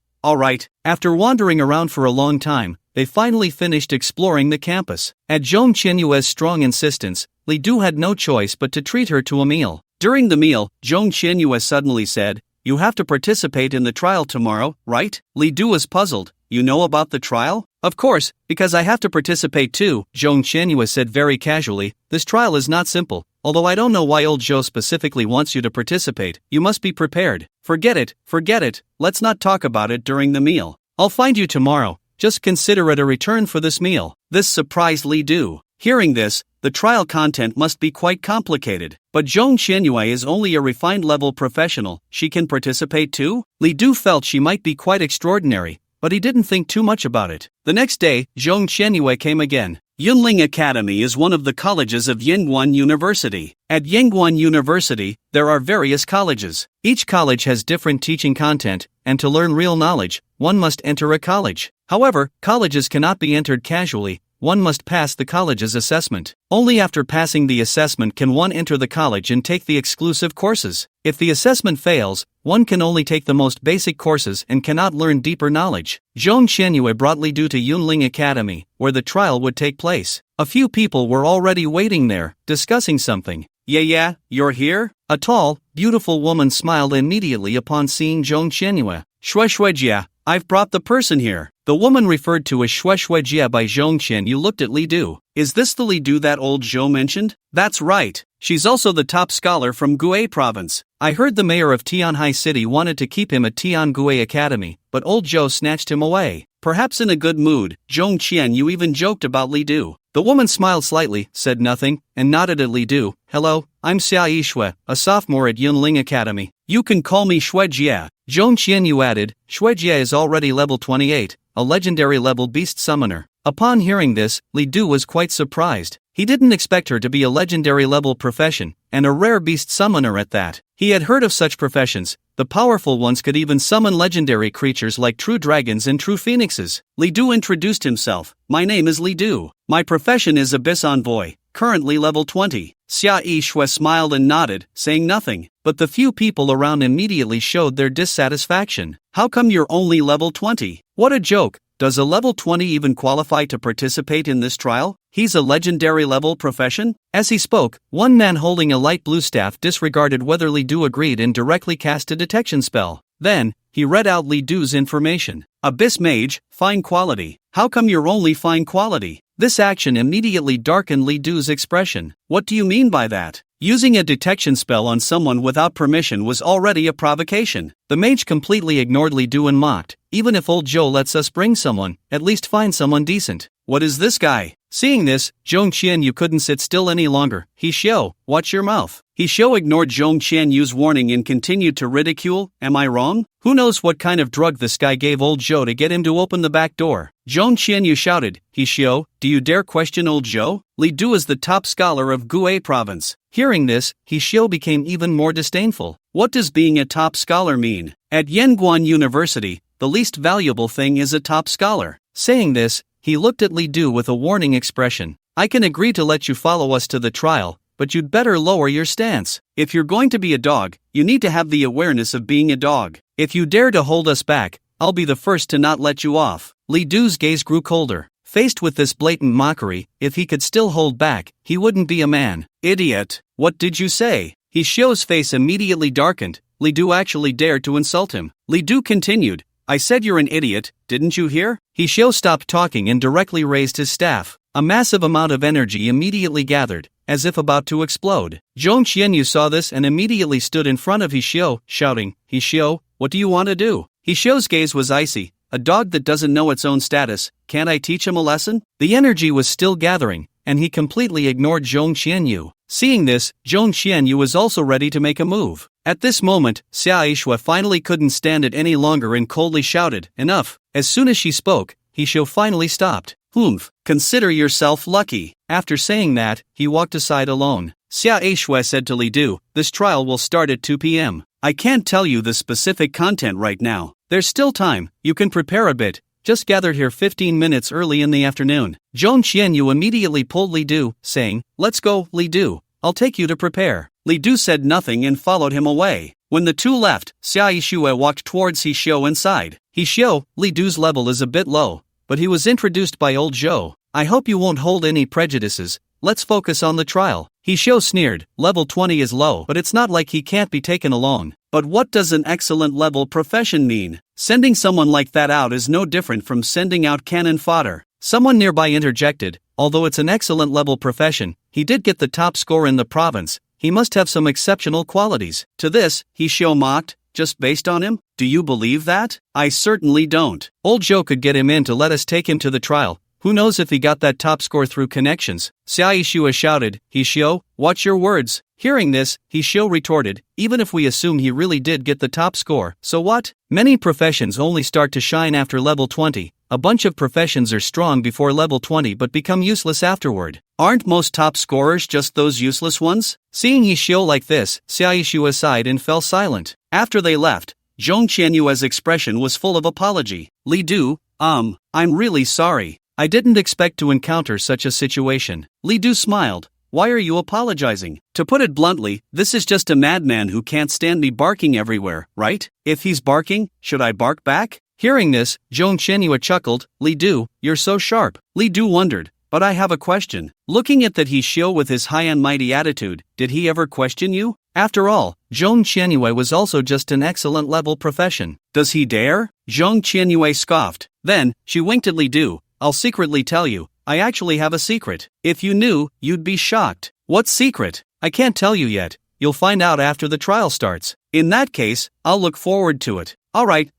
After wandering around for a long time, they finally finished exploring the campus. At Zhong Qianyue's strong insistence, Li Du had no choice but to treat her to a meal. During the meal, Zhong Qianyue suddenly said, you have to participate in the trial tomorrow, right? Li Du was puzzled. You know about the trial? Of course, because I have to participate too, Zhong Qianyue said very casually. This trial is not simple. Although I don't know why old Zhou specifically wants you to participate, you must be prepared. Forget it, let's not talk about it during the meal. I'll find you tomorrow, just consider it a return for this meal. This surprised Li Du. Hearing this, the trial content must be quite complicated. But Zhong Qianyue is only a refined level professional, she can participate too? Li Du felt she might be quite extraordinary, but he didn't think too much about it. The next day, Zhong Qianyue came again. Yunling Academy is one of the colleges of Yinguan University. At Yinguan University, there are various colleges. Each college has different teaching content, and to learn real knowledge, one must enter a college. However, colleges cannot be entered casually, one must pass the college's assessment. Only after passing the assessment can one enter the college and take the exclusive courses. If the assessment fails, one can only take the most basic courses and cannot learn deeper knowledge. Zhong Qianyue brought Li Du to Yunling Academy, where the trial would take place. A few people were already waiting there, discussing something. Yeah, you're here? A tall, beautiful woman smiled immediately upon seeing Zhong Qianyue. Shuejuejia, I've brought the person here. The woman referred to as Shuejuejia by Zhong Qianyue looked at Li Du. Is this the Li Du that old Zhou mentioned? That's right. She's also the top scholar from Gue province. I heard the mayor of Tianhai City wanted to keep him at Tiangue Academy, but old Zhou snatched him away. Perhaps in a good mood, Zhong Qianyue even joked about Li Du. The woman smiled slightly, said nothing, and nodded at Li Du. Hello, I'm Xia Yishui, a sophomore at Yunling Academy. You can call me Shuejia. Zhong Qianyue added, Shuejia is already level 28, a legendary level beast summoner. Upon hearing this, Li Du was quite surprised. He didn't expect her to be a legendary level profession, and a rare beast summoner at that. He had heard of such professions. The powerful ones could even summon legendary creatures like true dragons and true phoenixes. Li Du introduced himself. My name is Li Du. My profession is Abyss Envoy, currently level 20. Xia Yishui smiled and nodded, saying nothing, but the few people around immediately showed their dissatisfaction. How come you're only level 20? What a joke. Does a level 20 even qualify to participate in this trial? He's a legendary level profession? As he spoke, one man holding a light blue staff disregarded whether Li Du agreed and directly cast a detection spell. Then, he read out Li Du's information. Abyss Mage, fine quality. How come you're only fine quality? This action immediately darkened Li Du's expression. What do you mean by that? Using a detection spell on someone without permission was already a provocation. The mage completely ignored Li Du and mocked. Even if old Zhou lets us bring someone, at least find someone decent. What is this guy? Seeing this, Zhong Qianyue couldn't sit still any longer. He Xiao, watch your mouth. He Xiao ignored Zhong Qianyue's warning and continued to ridicule. Am I wrong? Who knows what kind of drug this guy gave old Zhou to get him to open the back door? Zhong Qianyue shouted, He Xiao, do you dare question old Zhou? Li Du is the top scholar of Gue province. Hearing this, He Xiao became even more disdainful. What does being a top scholar mean? At Yanguan University, the least valuable thing is a top scholar. Saying this, he looked at Li Du with a warning expression. I can agree to let you follow us to the trial, but you'd better lower your stance. If you're going to be a dog, you need to have the awareness of being a dog. If you dare to hold us back, I'll be the first to not let you off. Li Du's gaze grew colder. Faced with this blatant mockery, if he could still hold back, he wouldn't be a man. Idiot! What did you say? He Xiao's face immediately darkened. Li Du actually dared to insult him. Li Du continued, I said you're an idiot, didn't you hear? He Xiao stopped talking and directly raised his staff. A massive amount of energy immediately gathered, as if about to explode. Zhong Qianyue saw this and immediately stood in front of He Xiao, shouting, He Xiao, what do you want to do? He Xiao's gaze was icy. A dog that doesn't know its own status, can't I teach him a lesson? The energy was still gathering, and he completely ignored Zhong Qianyue. Seeing this, Zhong Qianyue was also ready to make a move. At this moment, Xia Yishui finally couldn't stand it any longer and coldly shouted, Enough! As soon as she spoke, He Xiao finally stopped. Humph, consider yourself lucky. After saying that, he walked aside alone. Xia Yishui said to Li Du, This trial will start at 2 p.m. I can't tell you the specific content right now. There's still time, you can prepare a bit. Just gathered here 15 minutes early in the afternoon. Zhong Qianyue immediately pulled Li Du, saying, Let's go, Li Du. I'll take you to prepare. Li Du said nothing and followed him away. When the two left, Xia Yishui walked towards He Xiao inside. He Xiao, Li Du's level is a bit low, but he was introduced by old Zhou. I hope you won't hold any prejudices. Let's focus on the trial. He Xiao sneered, level 20 is low, but it's not like he can't be taken along. But what does an excellent level profession mean? Sending someone like that out is no different from sending out cannon fodder. Someone nearby interjected, although it's an excellent level profession, he did get the top score in the province, he must have some exceptional qualities. To this, He Xiao mocked, just based on him? Do you believe that? I certainly don't. Old Zhou could get him in to let us take him to the trial. Who knows if he got that top score through connections? Xia Yishui shouted, He Xiao, watch your words. Hearing this, He Xiao retorted, even if we assume he really did get the top score, so what? Many professions only start to shine after level 20. A bunch of professions are strong before level 20 but become useless afterward. Aren't most top scorers just those useless ones? Seeing He Xiao like this, Xia Yishui sighed and fell silent. After they left, Zhong Qianyue's expression was full of apology. Li Du, I'm really sorry. I didn't expect to encounter such a situation. Li Du smiled. Why are you apologizing? To put it bluntly, this is just a madman who can't stand me barking everywhere, right? If he's barking, should I bark back? Hearing this, Zhong Qianyue chuckled. Li Du, you're so sharp. Li Du wondered. But I have a question. Looking at that Hishio with his high and mighty attitude, did he ever question you? After all, Zhong Qianyue was also just an excellent level profession. Does he dare? Zhong Qianyue scoffed. Then, she winked at Li Du. I'll secretly tell you, I actually have a secret. If you knew, you'd be shocked. What secret? I can't tell you yet. You'll find out after the trial starts. In that case, I'll look forward to it. Alright,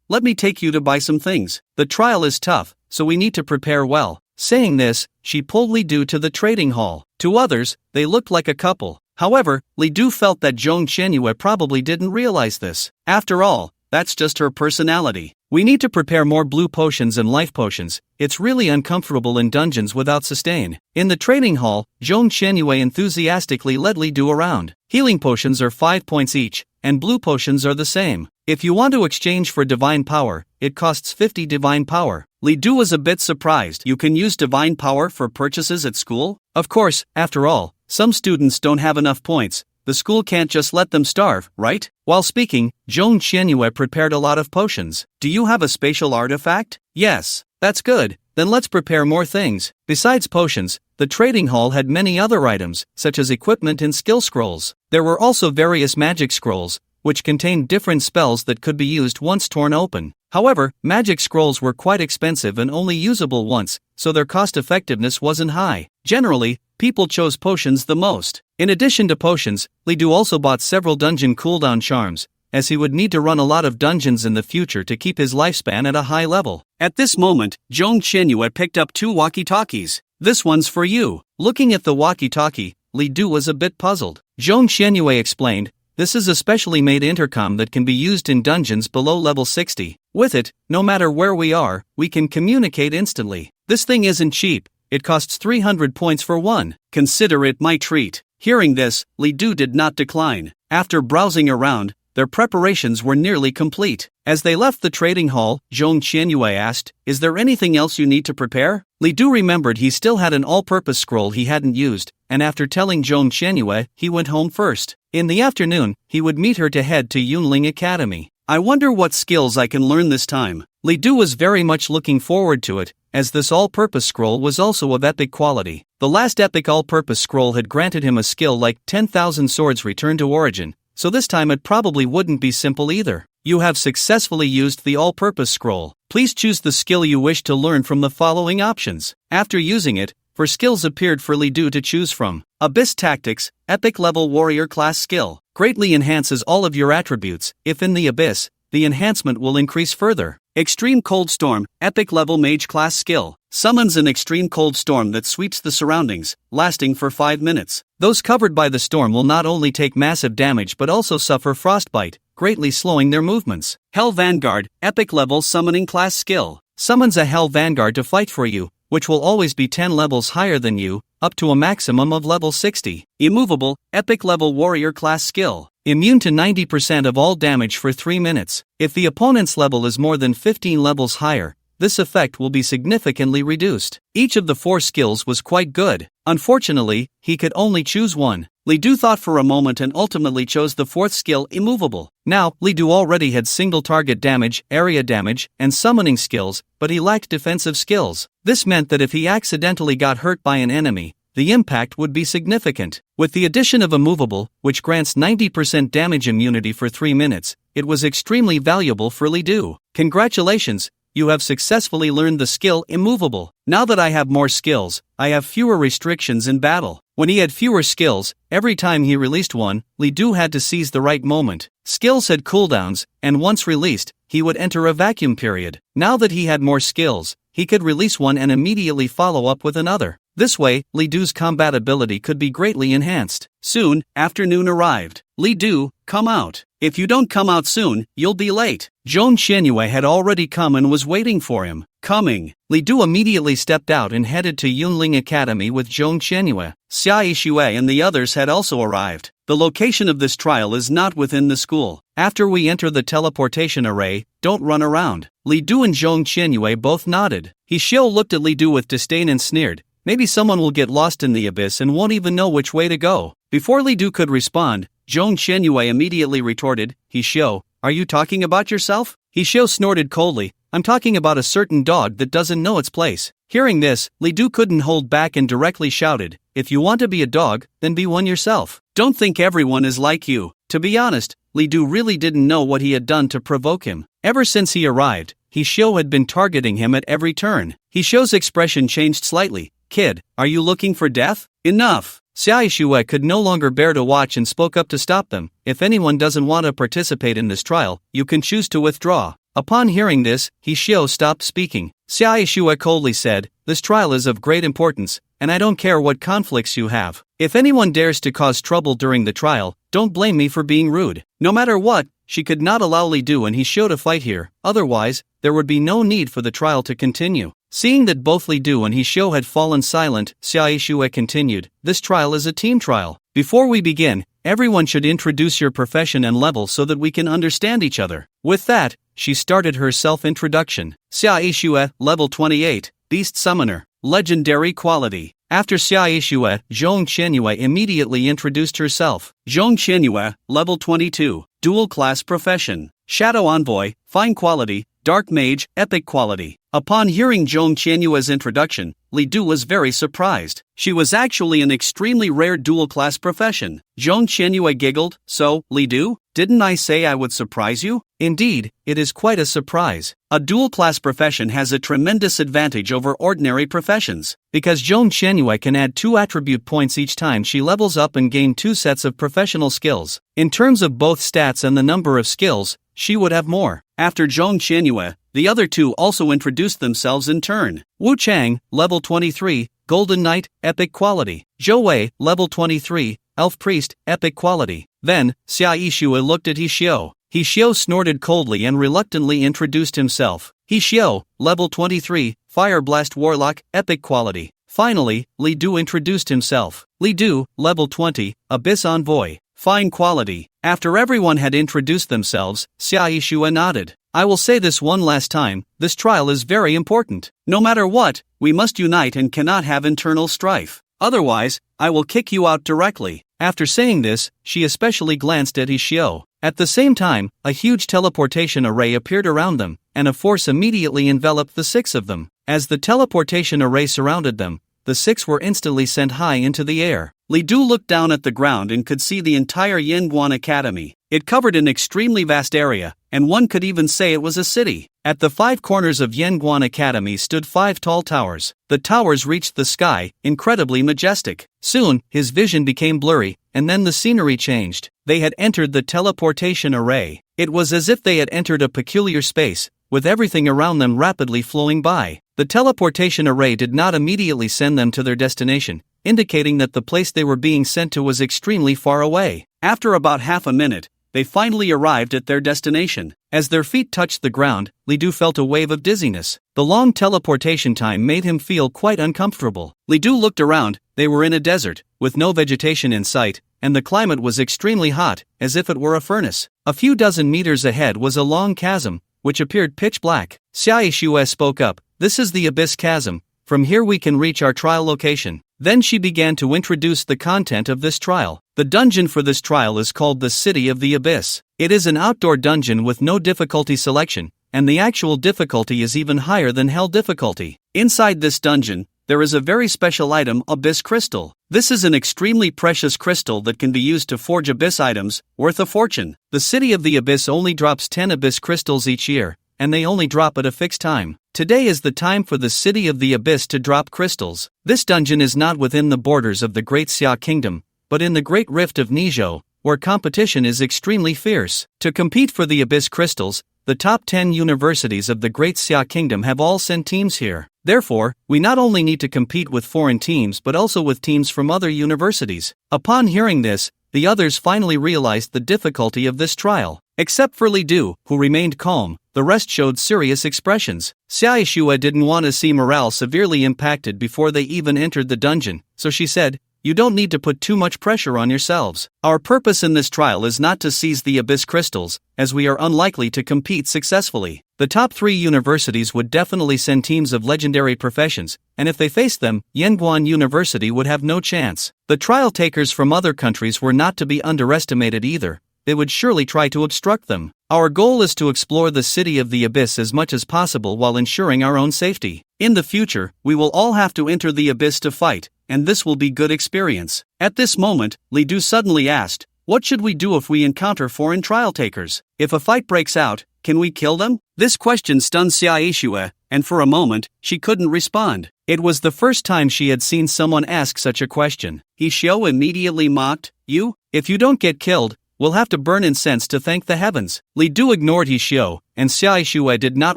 let me take you to buy some things. The trial is tough, so we need to prepare well. Saying this, she pulled Li Du to the trading hall. To others, they looked like a couple. However, Li Du felt that Zhong Qianyue probably didn't realize this. After all, that's just her personality. We need to prepare more blue potions and life potions. It's really uncomfortable in dungeons without sustain. In the trading hall, Zhong Qianyue enthusiastically led Li Du around. Healing potions are 5 points each, and blue potions are the same. If you want to exchange for divine power, it costs 50 divine power. Li Du was a bit surprised. You can use divine power for purchases at school? Of course, after all, some students don't have enough points. The school can't just let them starve, right? While speaking, Zhong Qianyue prepared a lot of potions. Do you have a spatial artifact? Yes. That's good. Then let's prepare more things. Besides potions, the trading hall had many other items, such as equipment and skill scrolls. There were also various magic scrolls, which contained different spells that could be used once torn open. However, magic scrolls were quite expensive and only usable once, so their cost-effectiveness wasn't high. Generally, people chose potions the most. In addition to potions, Li Du also bought several dungeon cooldown charms, as he would need to run a lot of dungeons in the future to keep his lifespan at a high level. At this moment, Zhong Qianyue picked up 2 walkie-talkies. This one's for you. Looking at the walkie-talkie, Li Du was a bit puzzled. Zhong Qianyue explained, this is a specially made intercom that can be used in dungeons below level 60. With it, no matter where we are, we can communicate instantly. This thing isn't cheap. It costs 300 points for one. Consider it my treat. Hearing this, Li Du did not decline. After browsing around, their preparations were nearly complete. As they left the trading hall, Zhong Qianyue asked, is there anything else you need to prepare? Li Du remembered he still had an all-purpose scroll he hadn't used, and after telling Zhong Qianyue, he went home first. In the afternoon, he would meet her to head to Yunling Academy. I wonder what skills I can learn this time. Li Du was very much looking forward to it, as this all-purpose scroll was also of epic quality. The last epic all-purpose scroll had granted him a skill like 10,000 swords return to origin, so this time it probably wouldn't be simple either. You have successfully used the all-purpose scroll. Please choose the skill you wish to learn from the following options. After using it, four skills appeared for Li Du to choose from. Abyss Tactics, Epic Level Warrior Class Skill. Greatly enhances all of your attributes. If in the Abyss, the enhancement will increase further. Extreme Cold Storm, Epic Level Mage Class Skill. Summons an extreme cold storm that sweeps the surroundings, lasting for 5 minutes. Those covered by the storm will not only take massive damage but also suffer frostbite, greatly slowing their movements. Hell Vanguard, Epic Level Summoning Class Skill. Summons a Hell Vanguard to fight for you, which will always be 10 levels higher than you, up to a maximum of level 60. Immovable, Epic Level Warrior Class Skill. Immune to 90% of all damage for 3 minutes. If the opponent's level is more than 15 levels higher, this effect will be significantly reduced. Each of the 4 skills was quite good. Unfortunately, he could only choose one. Li Du thought for a moment and ultimately chose the 4th skill, Immovable. Now, Li Du already had single target damage, area damage, and summoning skills, but he lacked defensive skills. This meant that if he accidentally got hurt by an enemy, the impact would be significant. With the addition of Immovable, which grants 90% damage immunity for 3 minutes, it was extremely valuable for Li Du. Congratulations! You have successfully learned the skill Immovable. Now that I have more skills, I have fewer restrictions in battle. When he had fewer skills, every time he released one, Li Du had to seize the right moment. Skills had cooldowns, and once released, he would enter a vacuum period. Now that he had more skills, he could release one and immediately follow up with another. This way, Li Du's combat ability could be greatly enhanced. Soon, afternoon arrived. Li Du, come out. If you don't come out soon, you'll be late. Zhong Qianyue had already come and was waiting for him. coming. Li Du immediately stepped out and headed to Yunling Academy with Zhong Qianyue. Xia Yixue and the others had also arrived. The location of this trial is not within the school. After we enter the teleportation array, don't run around. Li Du and Zhong Qianyue both nodded. Hsiao looked at Li Du with disdain and sneered. Maybe someone will get lost in the abyss and won't even know which way to go. Before Li Du could respond, Zhong Qianyue immediately retorted, Hsiao, are you talking about yourself? Hsiao snorted coldly, I'm talking about a certain dog that doesn't know its place. Hearing this, Li Du couldn't hold back and directly shouted, if you want to be a dog, then be one yourself. Don't think everyone is like you. To be honest, Li Du really didn't know what he had done to provoke him. Ever since he arrived, Hsiao had been targeting him at every turn. Hsiao's expression changed slightly. Kid, are you looking for death? Enough! Xia Yixue could no longer bear to watch and spoke up to stop them. If anyone doesn't want to participate in this trial, you can choose to withdraw. Upon hearing this, Hsiao stopped speaking. Xia Yixue coldly said, this trial is of great importance, and I don't care what conflicts you have. If anyone dares to cause trouble during the trial, don't blame me for being rude. No matter what, she could not allow Li Du and Hsiao to fight here, otherwise, there would be no need for the trial to continue. Seeing that both Li Du and Hsiao had fallen silent, Xia Yixue continued, this trial is a team trial. Before we begin, everyone should introduce your profession and level so that we can understand each other. With that, she started her self-introduction. Xia Yixue, level 28, Beast Summoner, legendary quality. After Xia Yixue, Zhong Qianyue immediately introduced herself. Zhong Qianyue, level 22, dual class profession, Shadow Envoy, fine quality, Dark Mage, epic quality. Upon hearing Zhong Qianyue's introduction, Li Du was very surprised. She was actually an extremely rare dual-class profession. Zhong Qianyue giggled, so, Li Du, didn't I say I would surprise you? Indeed, it is quite a surprise. A dual-class profession has a tremendous advantage over ordinary professions, because Zhong Qianyue can add 2 attribute points each time she levels up and gain 2 sets of professional skills. In terms of both stats and the number of skills, she would have more. After Zhong Qianyue, the other 2 also introduced themselves in turn. Wu Chang, level 23, Golden Knight, epic quality. Zhou Wei, level 23, Elf Priest, epic quality. Then, Xia Yixue looked at Hsiao. Hsiao snorted coldly and reluctantly introduced himself. Hsiao, level 23, Fire Blast Warlock, epic quality. Finally, Li Du introduced himself. Li Du, level 20, Abyss Envoy, fine quality. After everyone had introduced themselves, Xia Yixue nodded. I will say this one last time, this trial is very important. No matter what, we must unite and cannot have internal strife. Otherwise, I will kick you out directly. After saying this, she especially glanced at Hsiao. At the same time, a huge teleportation array appeared around them, and a force immediately enveloped the 6 of them. As the teleportation array surrounded them, the 6 were instantly sent high into the air. Li Du looked down at the ground and could see the entire Yanguan Academy. It covered an extremely vast area, and one could even say it was a city. At the 5 corners of Yanguan Academy stood 5 tall towers. The towers reached the sky, incredibly majestic. Soon, his vision became blurry, and then the scenery changed. They had entered the teleportation array. It was as if they had entered a peculiar space, with everything around them rapidly flowing by. The teleportation array did not immediately send them to their destination, indicating that the place they were being sent to was extremely far away. After about half a minute, they finally arrived at their destination. As their feet touched the ground, Li Du felt a wave of dizziness. The long teleportation time made him feel quite uncomfortable. Li Du looked around. They were in a desert, with no vegetation in sight, and the climate was extremely hot, as if it were a furnace. A few dozen meters ahead was a long chasm, which appeared pitch black. Xia Yixue spoke up, this is the Abyss Chasm. From here we can reach our trial location. Then she began to introduce the content of this trial. The dungeon for this trial is called the City of the Abyss. It is an outdoor dungeon with no difficulty selection, and the actual difficulty is even higher than Hell difficulty. Inside this dungeon, there is a very special item, Abyss Crystal. This is an extremely precious crystal that can be used to forge Abyss items, worth a fortune. The City of the Abyss only drops 10 Abyss Crystals each year, and they only drop at a fixed time. Today is the time for the City of the Abyss to drop crystals. This dungeon is not within the borders of the Great Xia Kingdom, but in the Great Rift of Nizhou, where competition is extremely fierce. To compete for the Abyss Crystals, the top 10 universities of the Great Xia Kingdom have all sent teams here. Therefore, we not only need to compete with foreign teams but also with teams from other universities. Upon hearing this, the others finally realized the difficulty of this trial. Except for Li Du, who remained calm, the rest showed serious expressions. Xiaoxue didn't want to see morale severely impacted before they even entered the dungeon, so she said, "You don't need to put too much pressure on yourselves. Our purpose in this trial is not to seize the abyss crystals, as we are unlikely to compete successfully. The top 3 universities would definitely send teams of legendary professions, and if they faced them, Yanguan University would have no chance. The trial takers from other countries were not to be underestimated either. They would surely try to obstruct them. Our goal is to explore the city of the abyss as much as possible while ensuring our own safety. In the future, we will all have to enter the abyss to fight, and this will be good experience." At this moment, Li Du suddenly asked, "What should we do if we encounter foreign trial takers? If a fight breaks out, can we kill them?" This question stunned Xiaoxue, and for a moment, she couldn't respond. It was the first time she had seen someone ask such a question. Xiao immediately mocked, "You? If you don't get killed, we'll have to burn incense to thank the heavens." Li Du ignored Xiao, and Xiaoxue did not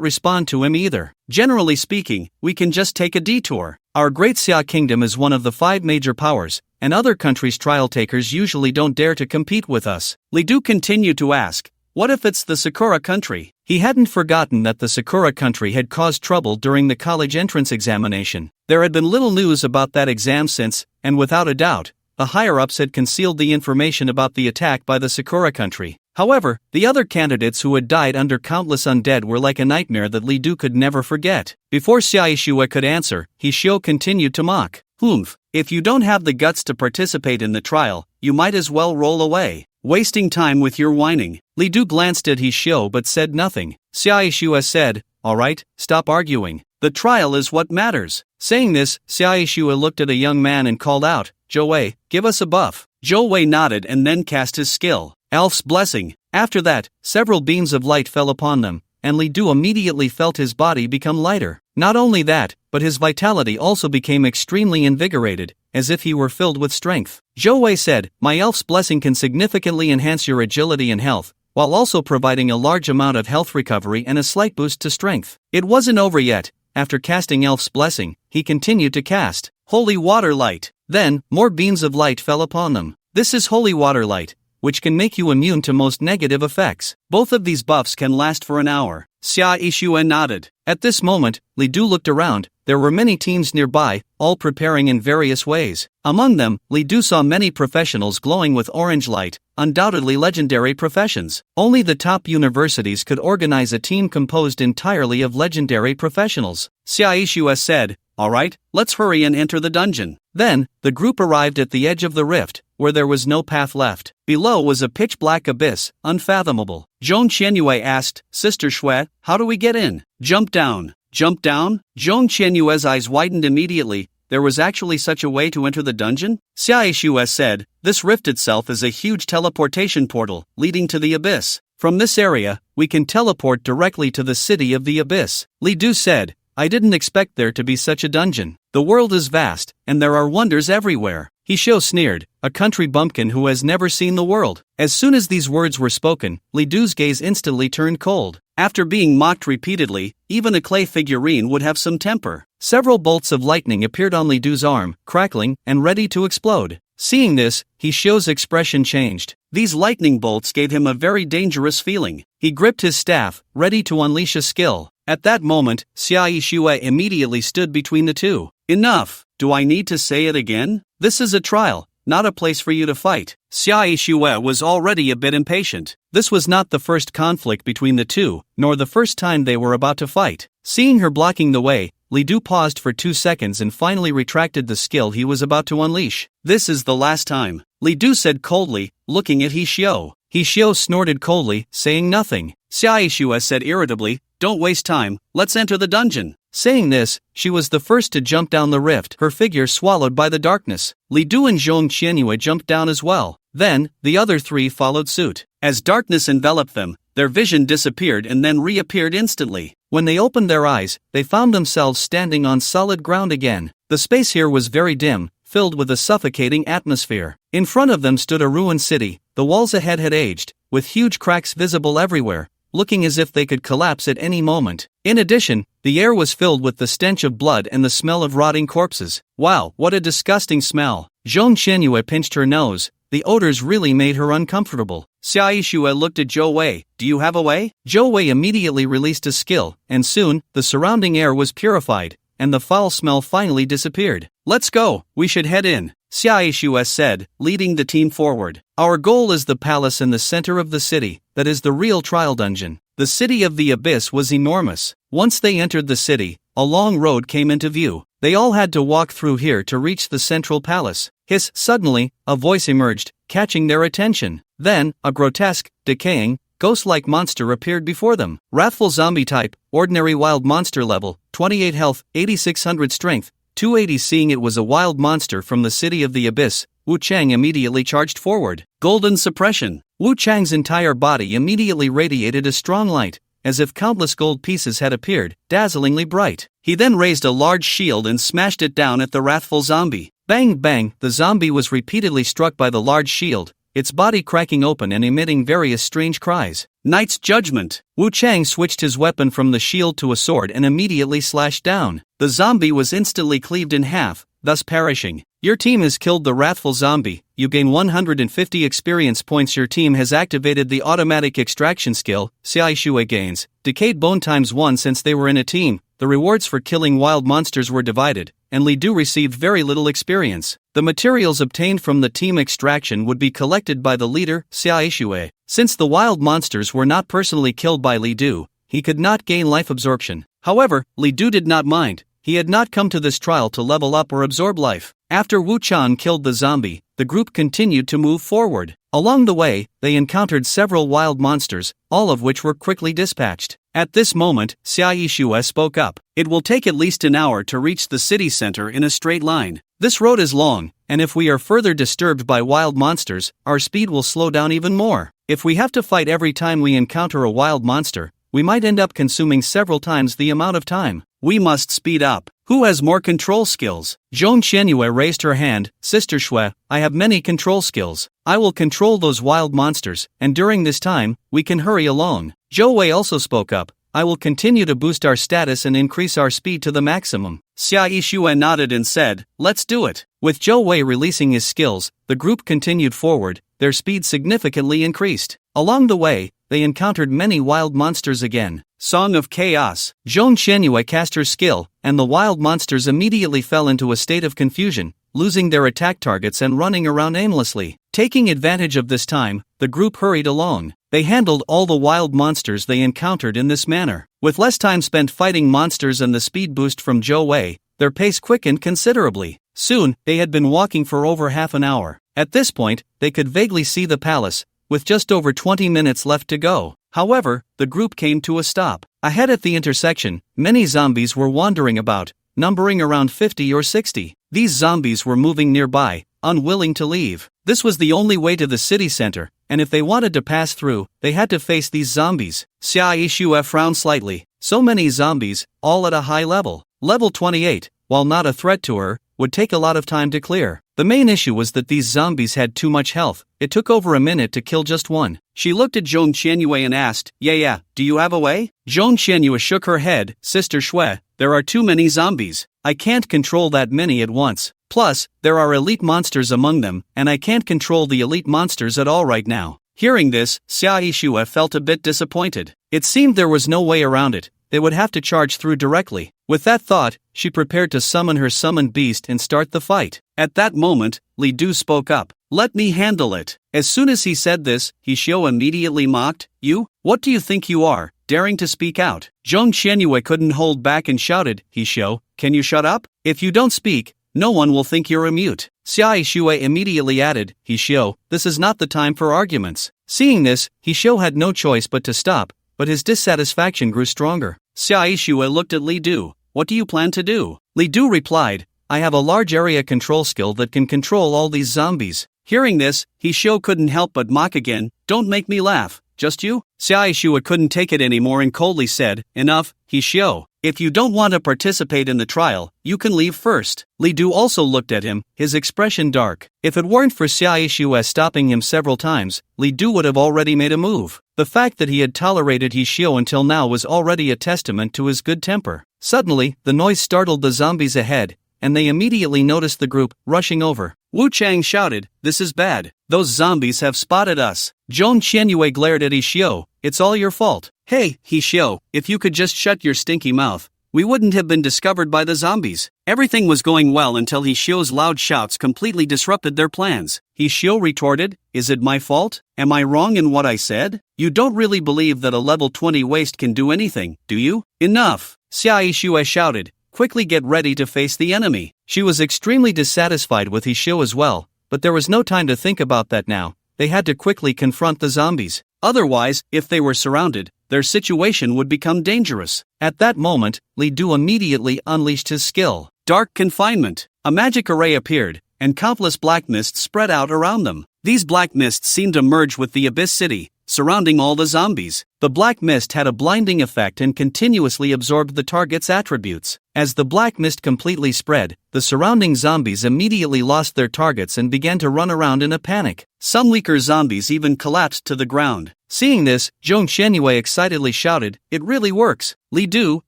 respond to him either. "Generally speaking, we can just take a detour. Our great Xia kingdom is one of the 5 major powers, and other countries' trial takers usually don't dare to compete with us." Li Du continued to ask, "What if it's the Sakura country?" He hadn't forgotten that the Sakura country had caused trouble during the college entrance examination. There had been little news about that exam since, and without a doubt, the higher-ups had concealed the information about the attack by the Sakura country. However, the other candidates who had died under countless undead were like a nightmare that Li Du could never forget. Before Xiaoxue could answer, Xiao continued to mock, "Humph, if you don't have the guts to participate in the trial, you might as well roll away. Wasting time with your whining." Li Du glanced at Xiao but said nothing. Xiaoxue said, "All right, stop arguing. The trial is what matters." Saying this, Xiaoxue looked at a young man and called out, "Zhou Wei, give us a buff." Zhou Wei nodded and then cast his skill, Elf's Blessing. After that, several beams of light fell upon them, and Li Du immediately felt his body become lighter. Not only that, but his vitality also became extremely invigorated, as if he were filled with strength. Zhou Wei said, "My Elf's Blessing can significantly enhance your agility and health, while also providing a large amount of health recovery and a slight boost to strength." It wasn't over yet. After casting Elf's Blessing, he continued to cast Holy Water Light. Then, more beams of light fell upon them. This is Holy Water Light, which can make you immune to most negative effects. Both of these buffs can last for an hour. Xiaoxue nodded. At this moment, Li Du looked around. There were many teams nearby, all preparing in various ways. Among them, Li Du saw many professionals glowing with orange light, undoubtedly legendary professions. Only the top universities could organize a team composed entirely of legendary professionals. Xiaoxue said, "All right, let's hurry and enter the dungeon." Then, the group arrived at the edge of the rift, where there was no path left. Below was a pitch-black abyss, unfathomable. Zhong Qianyue asked, "Sister Shui, how do we get in?" "Jump down." "Jump down?" Zhong Qianyue's eyes widened immediately. There was actually such a way to enter the dungeon? Xiaoxue said, "This rift itself is a huge teleportation portal, leading to the abyss. From this area, we can teleport directly to the city of the abyss." Li Du said, "I didn't expect there to be such a dungeon. The world is vast, and there are wonders everywhere." Xiao sneered, a country bumpkin who has never seen the world. As soon as these words were spoken, Li Du's gaze instantly turned cold. After being mocked repeatedly, even a clay figurine would have some temper. Several bolts of lightning appeared on Li Du's arm, crackling and ready to explode. Seeing this, Xiao's expression changed. These lightning bolts gave him a very dangerous feeling. He gripped his staff, ready to unleash a skill. At that moment, Xiaoxue immediately stood between the two. "Enough! Do I need to say it again? This is a trial, not a place for you to fight." Xiaoxue was already a bit impatient. This was not the first conflict between the two, nor the first time they were about to fight. Seeing her blocking the way, Li Du paused for 2 seconds and finally retracted the skill he was about to unleash. "This is the last time," Li Du said coldly, looking at Xiao. Xiao snorted coldly, saying nothing. Xiaoxue said irritably, "Don't waste time, let's enter the dungeon." Saying this, she was the first to jump down the rift, her figure swallowed by the darkness. Li Du and Zhong Qianyue jumped down as well. Then, the other 3 followed suit. As darkness enveloped them, their vision disappeared and then reappeared instantly. When they opened their eyes, they found themselves standing on solid ground again. The space here was very dim, filled with a suffocating atmosphere. In front of them stood a ruined city. The walls ahead had aged, with huge cracks visible everywhere, looking as if they could collapse at any moment. In addition, the air was filled with the stench of blood and the smell of rotting corpses. "Wow, what a disgusting smell." Zhong Qianyue pinched her nose, the odors really made her uncomfortable. Sssss-Level looked at Zhou Wei. Do you have a way? Zhou Wei immediately released a skill, and soon, the surrounding air was purified, and the foul smell finally disappeared. Let's go, we should head in, Sssss-Level said, leading the team forward. Our goal is the palace in the center of the city, that is the real trial dungeon. The city of the abyss was enormous. Once they entered the city, a long road came into view. They all had to walk through here to reach the central palace. Hiss! Suddenly, a voice emerged, catching their attention. Then, a grotesque, decaying, ghost-like monster appeared before them. Wrathful zombie type, ordinary wild monster level, 28 health, 8600 strength, 280. Seeing it was a wild monster from the city of the abyss, Wu Chang immediately charged forward. Golden suppression. Wu Chang's entire body immediately radiated a strong light, as if countless gold pieces had appeared, dazzlingly bright. He then raised a large shield and smashed it down at the wrathful zombie. Bang bang, the zombie was repeatedly struck by the large shield, its body cracking open and emitting various strange cries. Knight's Judgment. Wu Chang switched his weapon from the shield to a sword and immediately slashed down. The zombie was instantly cleaved in half, thus perishing. Your team has killed the wrathful zombie. You gain 150 experience points. Your team has activated the automatic extraction skill. Sssss-Level gains decayed bone ×1 since they were in a team. The rewards for killing wild monsters were divided, and Li Du received very little experience. The materials obtained from the team extraction would be collected by the leader, Sssss-Level. Since the wild monsters were not personally killed by Li Du, he could not gain life absorption. However, Li Du did not mind. He had not come to this trial to level up or absorb life. After Wu Chang killed the zombie, the group continued to move forward. Along the way, they encountered several wild monsters, all of which were quickly dispatched. At this moment, Sssss-Level spoke up. It will take at least an hour to reach the city center in a straight line. This road is long, and if we are further disturbed by wild monsters, our speed will slow down even more. If we have to fight every time we encounter a wild monster, we might end up consuming several times the amount of time. We must speed up. Who has more control skills? Zhong Qianyue raised her hand. Sister Shui, I have many control skills. I will control those wild monsters, and during this time, we can hurry along. Zhou Wei also spoke up. I will continue to boost our status and increase our speed to the maximum. Sssss-Level nodded and said, let's do it. With Zhou Wei releasing his skills, the group continued forward. Their speed significantly increased. Along the way, they encountered many wild monsters again. Song of Chaos. Zhong Qianyue cast her skill, and the wild monsters immediately fell into a state of confusion, losing their attack targets and running around aimlessly. Taking advantage of this time, the group hurried along. They handled all the wild monsters they encountered in this manner. With less time spent fighting monsters and the speed boost from Zhou Wei, their pace quickened considerably. Soon, they had been walking for over half an hour. At this point, they could vaguely see the palace, with just over 20 minutes left to go. However, the group came to a stop. Ahead at the intersection, many zombies were wandering about, numbering around 50 or 60. These zombies were moving nearby, unwilling to leave. This was the only way to the city center, and if they wanted to pass through, they had to face these zombies. Sssss-Level frowned slightly. So many zombies, all at a high level. Level 28, while not a threat to her, would take a lot of time to clear. The main issue was that these zombies had too much health. It took over a minute to kill just one. She looked at Zhong Qianyue and asked, Yeah, do you have a way? Zhong Qianyue shook her head. Sister Shui, there are too many zombies. I can't control that many at once. Plus, there are elite monsters among them, and I can't control the elite monsters at all right now. Hearing this, Sssss-Level felt a bit disappointed. It seemed there was no way around it. They would have to charge through directly. With that thought, she prepared to summon her summoned beast and start the fight. At that moment, Li Du spoke up. Let me handle it. As soon as he said this, Hishio immediately mocked. You? What do you think you are, daring to speak out? Zhong Qianyue couldn't hold back and shouted, Hishio, can you shut up? If you don't speak, no one will think you're a mute. Sssss-Level immediately added, Hishio, this is not the time for arguments. Seeing this, Hishio had no choice but to stop, but his dissatisfaction grew stronger. Sssss-Level looked at Li Du. What do you plan to do? Li Du replied, I have a large area control skill that can control all these zombies. Hearing this, Hishio couldn't help but mock again. Don't make me laugh. Just you? Sssss-Level couldn't take it anymore and coldly said, Enough, Hishio. If you don't want to participate in the trial, you can leave first. Li Du also looked at him, his expression dark. If it weren't for Sssss-Level stopping him several times, Li Du would have already made a move. The fact that he had tolerated Hishio until now was already a testament to his good temper. Suddenly, the noise startled the zombies ahead, and they immediately noticed the group rushing over. Wu Chang shouted, "This is bad. Those zombies have spotted us." Zhong Qianyue glared at Ishio. "It's all your fault." "Hey, Ishio, if you could just shut your stinky mouth, we wouldn't have been discovered by the zombies." Everything was going well until Ishio's loud shouts completely disrupted their plans. Ishio retorted, "Is it my fault? Am I wrong in what I said? You don't really believe that a level 20 waste can do anything, do you?" "Enough!" Xia Ishio shouted. "Quickly get ready to face the enemy." She was extremely dissatisfied with Ishio as well, but there was no time to think about that now. They had to quickly confront the zombies. Otherwise, if they were surrounded, their situation would become dangerous. At that moment, Li Du immediately unleashed his skill. Dark Confinement. A magic array appeared, and countless black mists spread out around them. These black mists seemed to merge with the Abyss City, surrounding all the zombies. The black mist had a blinding effect and continuously absorbed the target's attributes. As the black mist completely spread, the surrounding zombies immediately lost their targets and began to run around in a panic. Some weaker zombies even collapsed to the ground. Seeing this, Zhong Qianyue excitedly shouted, "It really works. Li Du,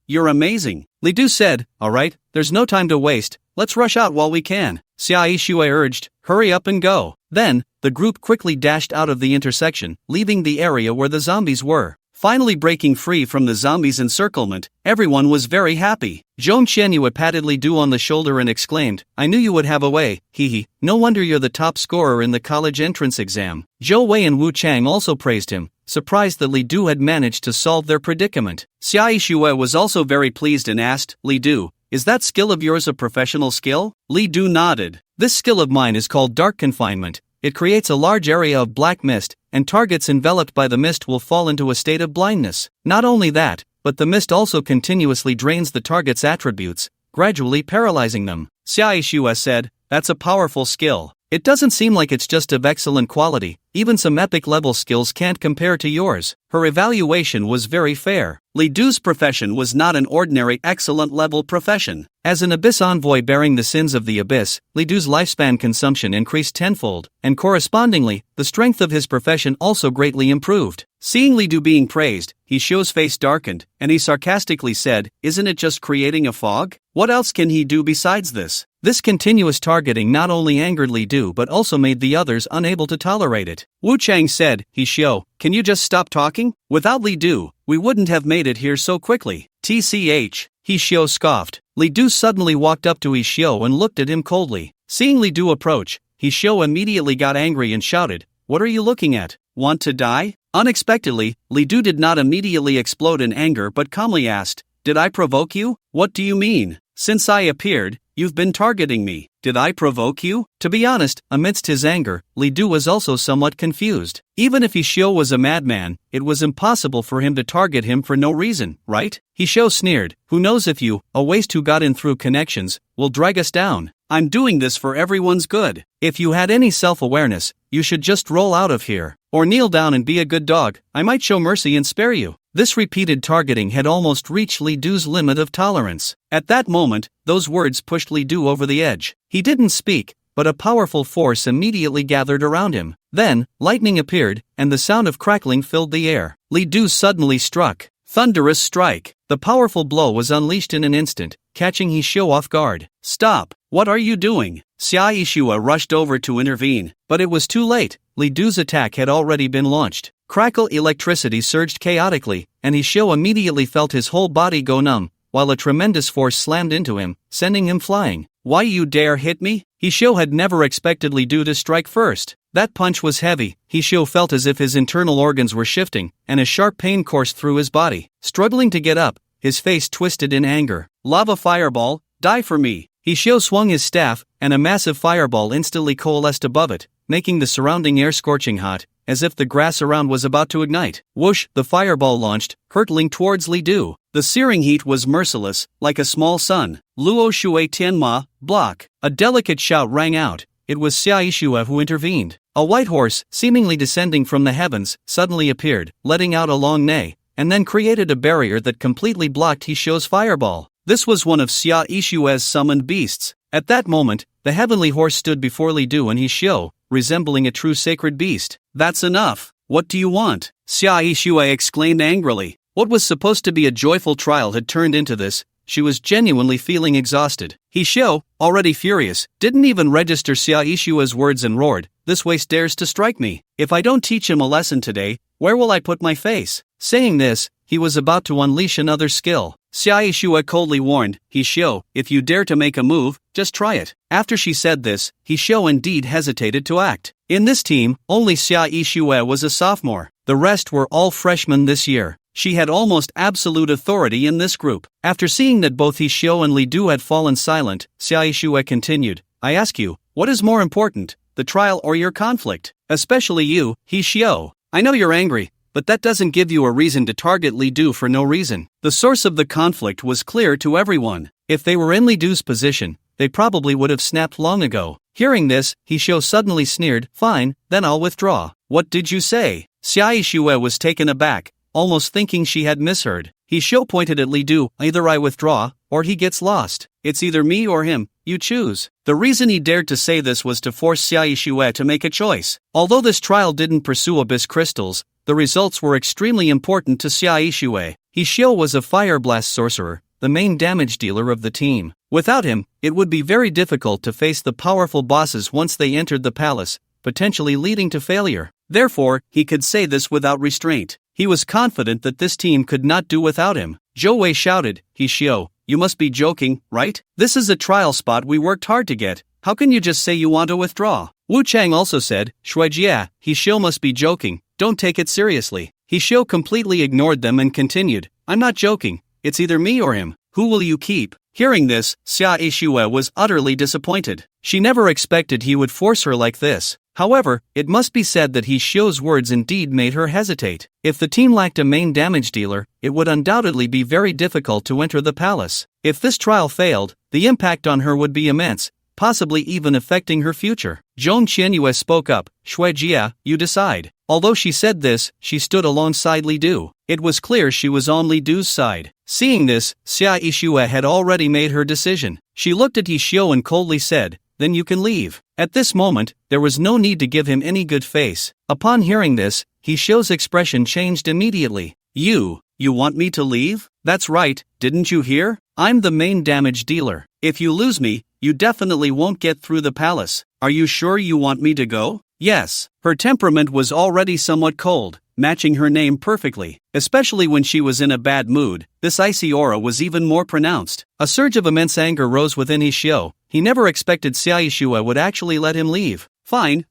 you're amazing." Li Du said, "Alright, there's no time to waste, let's rush out while we can." Xia Ishue urged, "Hurry up and go." Then, the group quickly dashed out of the intersection, leaving the area where the zombies were. Finally breaking free from the zombies' encirclement, everyone was very happy. Zhong Qianyue patted Li Du on the shoulder and exclaimed, "I knew you would have a way, hee. No wonder you're the top scorer in the college entrance exam." Zhou Wei and Wu Chang also praised him, surprised that Li Du had managed to solve their predicament. Xia Ishue was also very pleased and asked, "Li Du, is that skill of yours a professional skill?" Li Du nodded. "This skill of mine is called Dark Confinement. It creates a large area of black mist, and targets enveloped by the mist will fall into a state of blindness. Not only that, but the mist also continuously drains the target's attributes, gradually paralyzing them." Xia Ishue said, "That's a powerful skill. It doesn't seem like it's just of excellent quality, even some epic level skills can't compare to yours." Her evaluation was very fair. Li Du's profession was not an ordinary excellent level profession. As an Abyss envoy bearing the sins of the Abyss, Li Du's lifespan consumption increased tenfold, and correspondingly, the strength of his profession also greatly improved. Seeing Li Du being praised, Ishio's face darkened, and he sarcastically said, "Isn't it just creating a fog? What else can he do besides this?" This continuous targeting not only angered Li Du but also made the others unable to tolerate it. Wu Chang said, "Ishio, can you just stop talking? Without Li Du, we wouldn't have made it here so quickly." "TCH, Ishio scoffed." Li Du suddenly walked up to Ishio and looked at him coldly. Seeing Li Du approach, Ishio immediately got angry and shouted, "What are you looking at? Want to die?" Unexpectedly, Li Du did not immediately explode in anger but calmly asked, "Did I provoke you? What do you mean? Since I appeared, you've been targeting me. Did I provoke you?" To be honest, amidst his anger, Li Du was also somewhat confused. Even if Ishio was a madman, it was impossible for him to target him for no reason, right? Ishio sneered, "Who knows if you, a waste who got in through connections, will drag us down. I'm doing this for everyone's good. If you had any self-awareness, you should just roll out of here. Or kneel down and be a good dog, I might show mercy and spare you." This repeated targeting had almost reached Li Du's limit of tolerance. At that moment, those words pushed Li Du over the edge. He didn't speak, but a powerful force immediately gathered around him. Then, lightning appeared, and the sound of crackling filled the air. Li Du suddenly struck. Thunderous strike. The powerful blow was unleashed in an instant, catching Ishio off guard. "Stop! What are you doing?" Xia Ishue rushed over to intervene, but it was too late. Li Du's attack had already been launched. Crackle electricity surged chaotically, and Ishio immediately felt his whole body go numb, while a tremendous force slammed into him, sending him flying. "Why you dare hit me?" Ishio had never expected Li Du to strike first. That punch was heavy. Ishio felt as if his internal organs were shifting, and a sharp pain coursed through his body. Struggling to get up, his face twisted in anger. "Lava fireball, die for me." Ishio swung his staff, and a massive fireball instantly coalesced above it, making the surrounding air scorching hot, as if the grass around was about to ignite. Whoosh, the fireball launched, hurtling towards Li Du. The searing heat was merciless, like a small sun. "Luo Shui Tianma, block." A delicate shout rang out. It was Xia Ishue who intervened. A white horse, seemingly descending from the heavens, suddenly appeared, letting out a long neigh, and then created a barrier that completely blocked Ishio's fireball. This was one of Xia Ishue's summoned beasts. At that moment, the heavenly horse stood before Li Du and Ishio, resembling a true sacred beast. "That's enough. What do you want?" Xia Ishue exclaimed angrily. What was supposed to be a joyful trial had turned into this, she was genuinely feeling exhausted. Hishio, already furious, didn't even register Xiaishua's words and roared, "This waste dares to strike me. If I don't teach him a lesson today, where will I put my face?" Saying this, he was about to unleash another skill. Xiaishua coldly warned, "Hishio, if you dare to make a move, just try it." After she said this, Hishio indeed hesitated to act. In this team, only Xiaishua was a sophomore. The rest were all freshmen this year. She had almost absolute authority in this group. After seeing that both Hishio and Li Du had fallen silent, Xiaishua continued, "I ask you, what is more important, the trial or your conflict? Especially you, Hishio. I know you're angry, but that doesn't give you a reason to target Li Du for no reason." The source of the conflict was clear to everyone. If they were in Li Du's position, they probably would have snapped long ago. Hearing this, Hishio suddenly sneered, "Fine, then I'll withdraw." "What did you say?" Xiaishua was taken aback, almost thinking she had misheard. Hishio pointed at Li Du, "Either I withdraw, or he gets lost. It's either me or him, you choose." The reason he dared to say this was to force Xiaishua to make a choice. Although this trial didn't pursue abyss crystals, the results were extremely important to Xiaishua. Hishio was a fire blast sorcerer, the main damage dealer of the team. Without him, it would be very difficult to face the powerful bosses once they entered the palace, potentially leading to failure. Therefore, he could say this without restraint. He was confident that this team could not do without him. Zhou Wei shouted, "Hishio, you must be joking, right? This is a trial spot we worked hard to get. How can you just say you want to withdraw?" Wu Chang also said, "Shuijia, Hishio must be joking, don't take it seriously." Hishio completely ignored them and continued, "I'm not joking, it's either me or him. Who will you keep?" Hearing this, Xiaishua was utterly disappointed. She never expected he would force her like this. However, it must be said that Hishio's words indeed made her hesitate. If the team lacked a main damage dealer, it would undoubtedly be very difficult to enter the palace. If this trial failed, the impact on her would be immense, possibly even affecting her future. Zhong Qianyue spoke up, "Shuijia, you decide." Although she said this, she stood alongside Li Du. It was clear she was on Li Du's side. Seeing this, Xiaishua had already made her decision. She looked at Hishio and coldly said, "Then you can leave." At this moment, there was no need to give him any good face. Upon hearing this, Hishio's expression changed immediately. You want me to leave? That's right, didn't you hear? I'm the main damage dealer. If you lose me, you definitely won't get through the palace. Are you sure you want me to go? Yes. Her temperament was already somewhat cold, matching her name perfectly. Especially when she was in a bad mood, this icy aura was even more pronounced. A surge of immense anger rose within Hishio. He never expected Xiaishua would actually let him leave. Fine.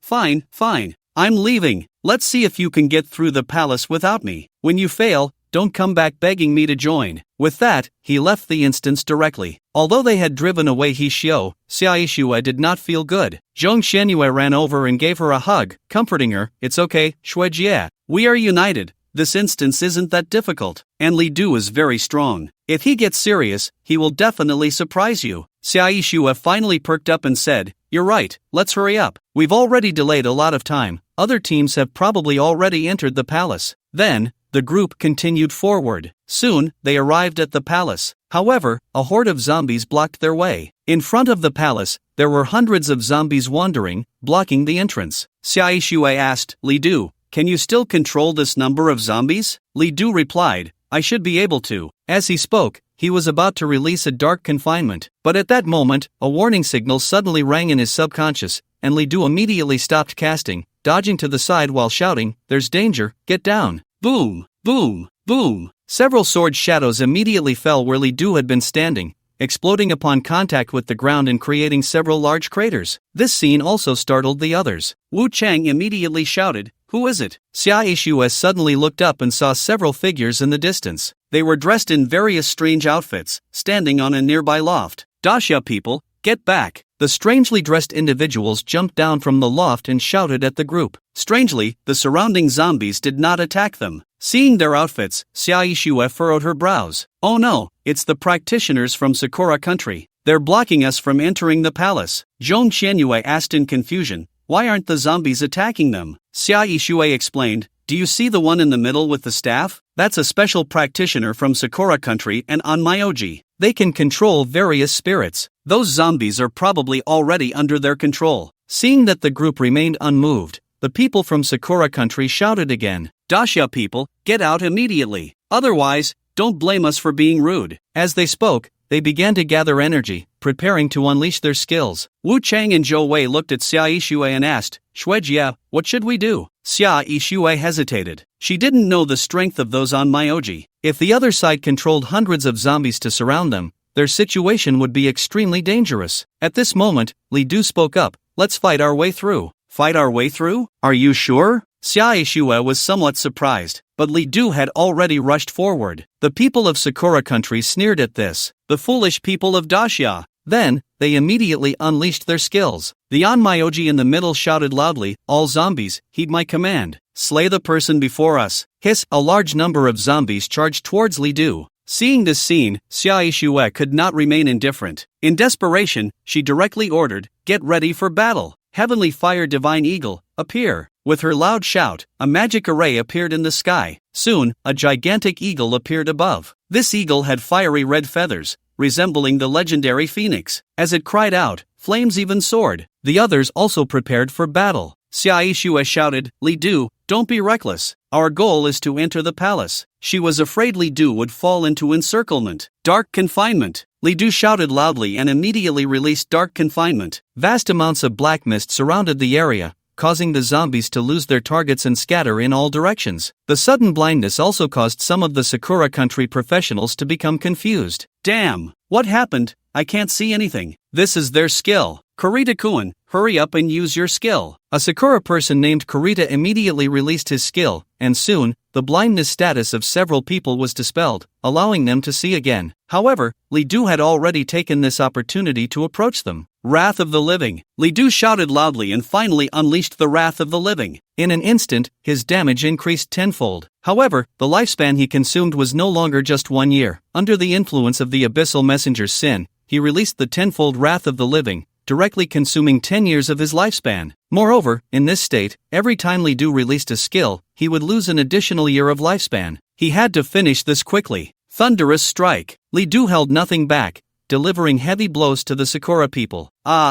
I'm leaving. Let's see if you can get through the palace without me. When you fail, don't come back begging me to join. With that, he left the instance directly. Although they had driven away Hishio, Xiaishua did not feel good. Zhong Qianyue ran over and gave her a hug, comforting her, "It's okay, Shuijia. We are united. This instance isn't that difficult. And Li Du is very strong. If he gets serious, he will definitely surprise you." Xiaishua finally perked up and said, "You're right, let's hurry up. We've already delayed a lot of time. Other teams have probably already entered the palace." Then, the group continued forward. Soon, they arrived at the palace. However, a horde of zombies blocked their way. In front of the palace, there were hundreds of zombies wandering, blocking the entrance. Xiaishua asked, "Li Du, can you still control this number of zombies?" Li Du replied, "I should be able to." As he spoke, he was about to release a dark confinement. But at that moment, a warning signal suddenly rang in his subconscious, and Li Du immediately stopped casting, dodging to the side while shouting, "There's danger, get down." Boom, boom, boom. Several sword shadows immediately fell where Li Du had been standing, exploding upon contact with the ground and creating several large craters. This scene also startled the others. Wu Chang immediately shouted, "Who is it?" Xiaishua suddenly looked up and saw several figures in the distance. They were dressed in various strange outfits, standing on a nearby loft. "Dasha people, get back!" The strangely dressed individuals jumped down from the loft and shouted at the group. Strangely, the surrounding zombies did not attack them. Seeing their outfits, Xiaishua furrowed her brows. "Oh no, it's the practitioners from Sakura country. They're blocking us from entering the palace." Zhong Qianyue asked in confusion, "Why aren't the zombies attacking them?" Xiaishua explained, "Do you see the one in the middle with the staff? That's a special practitioner from Sakura country and on Myoji. They can control various spirits. Those zombies are probably already under their control." Seeing that the group remained unmoved, the people from Sakura country shouted again, "Dasha people, get out immediately. Otherwise, don't blame us for being rude." As they spoke, they began to gather energy, preparing to unleash their skills. Wu Chang and Zhou Wei looked at Xia Yixue and asked, "Xuejia, what should we do?" Xia Yixue hesitated. She didn't know the strength of those on Myoji. If the other side controlled hundreds of zombies to surround them, their situation would be extremely dangerous. At this moment, Li Du spoke up, "Let's fight our way through." "Fight our way through? Are you sure?" Xia Yixue was somewhat surprised, but Li Du had already rushed forward. The people of Sakura country sneered at this. The foolish people of Daxia. Then, they immediately unleashed their skills. The Onmyoji in the middle shouted loudly, "All zombies, heed my command. Slay the person before us." Hiss, a large number of zombies charged towards Li Du. Seeing this scene, Xia Yixue could not remain indifferent. In desperation, she directly ordered, "Get ready for battle. Heavenly Fire Divine Eagle, appear." With her loud shout, a magic array appeared in the sky. Soon, a gigantic eagle appeared above. This eagle had fiery red feathers, resembling the legendary phoenix. As it cried out, flames even soared. The others also prepared for battle. Xia Yixue shouted, "Li Du, don't be reckless. Our goal is to enter the palace." She was afraid Li Du would fall into encirclement. Dark confinement. Li Du shouted loudly and immediately released dark confinement. Vast amounts of black mist surrounded the area, causing the zombies to lose their targets and scatter in all directions. The sudden blindness also caused some of the Sakura country professionals to become confused. "Damn, what happened? I can't see anything." "This is their skill. Kurita-kun, hurry up and use your skill." A Sakura person named Kurita immediately released his skill, and soon, the blindness status of several people was dispelled, allowing them to see again. However, Li Du had already taken this opportunity to approach them. Wrath of the Living. Li Du shouted loudly and finally unleashed the Wrath of the Living. In an instant, his damage increased tenfold. However, the lifespan he consumed was no longer just 1 year. Under the influence of the Abyssal Messenger's sin, he released the tenfold Wrath of the Living, directly consuming 10 years of his lifespan. Moreover, in this state, every time Li Du released a skill, he would lose an additional year of lifespan. He had to finish this quickly. Thunderous Strike. Li Du held nothing back, delivering heavy blows to the Sakura people.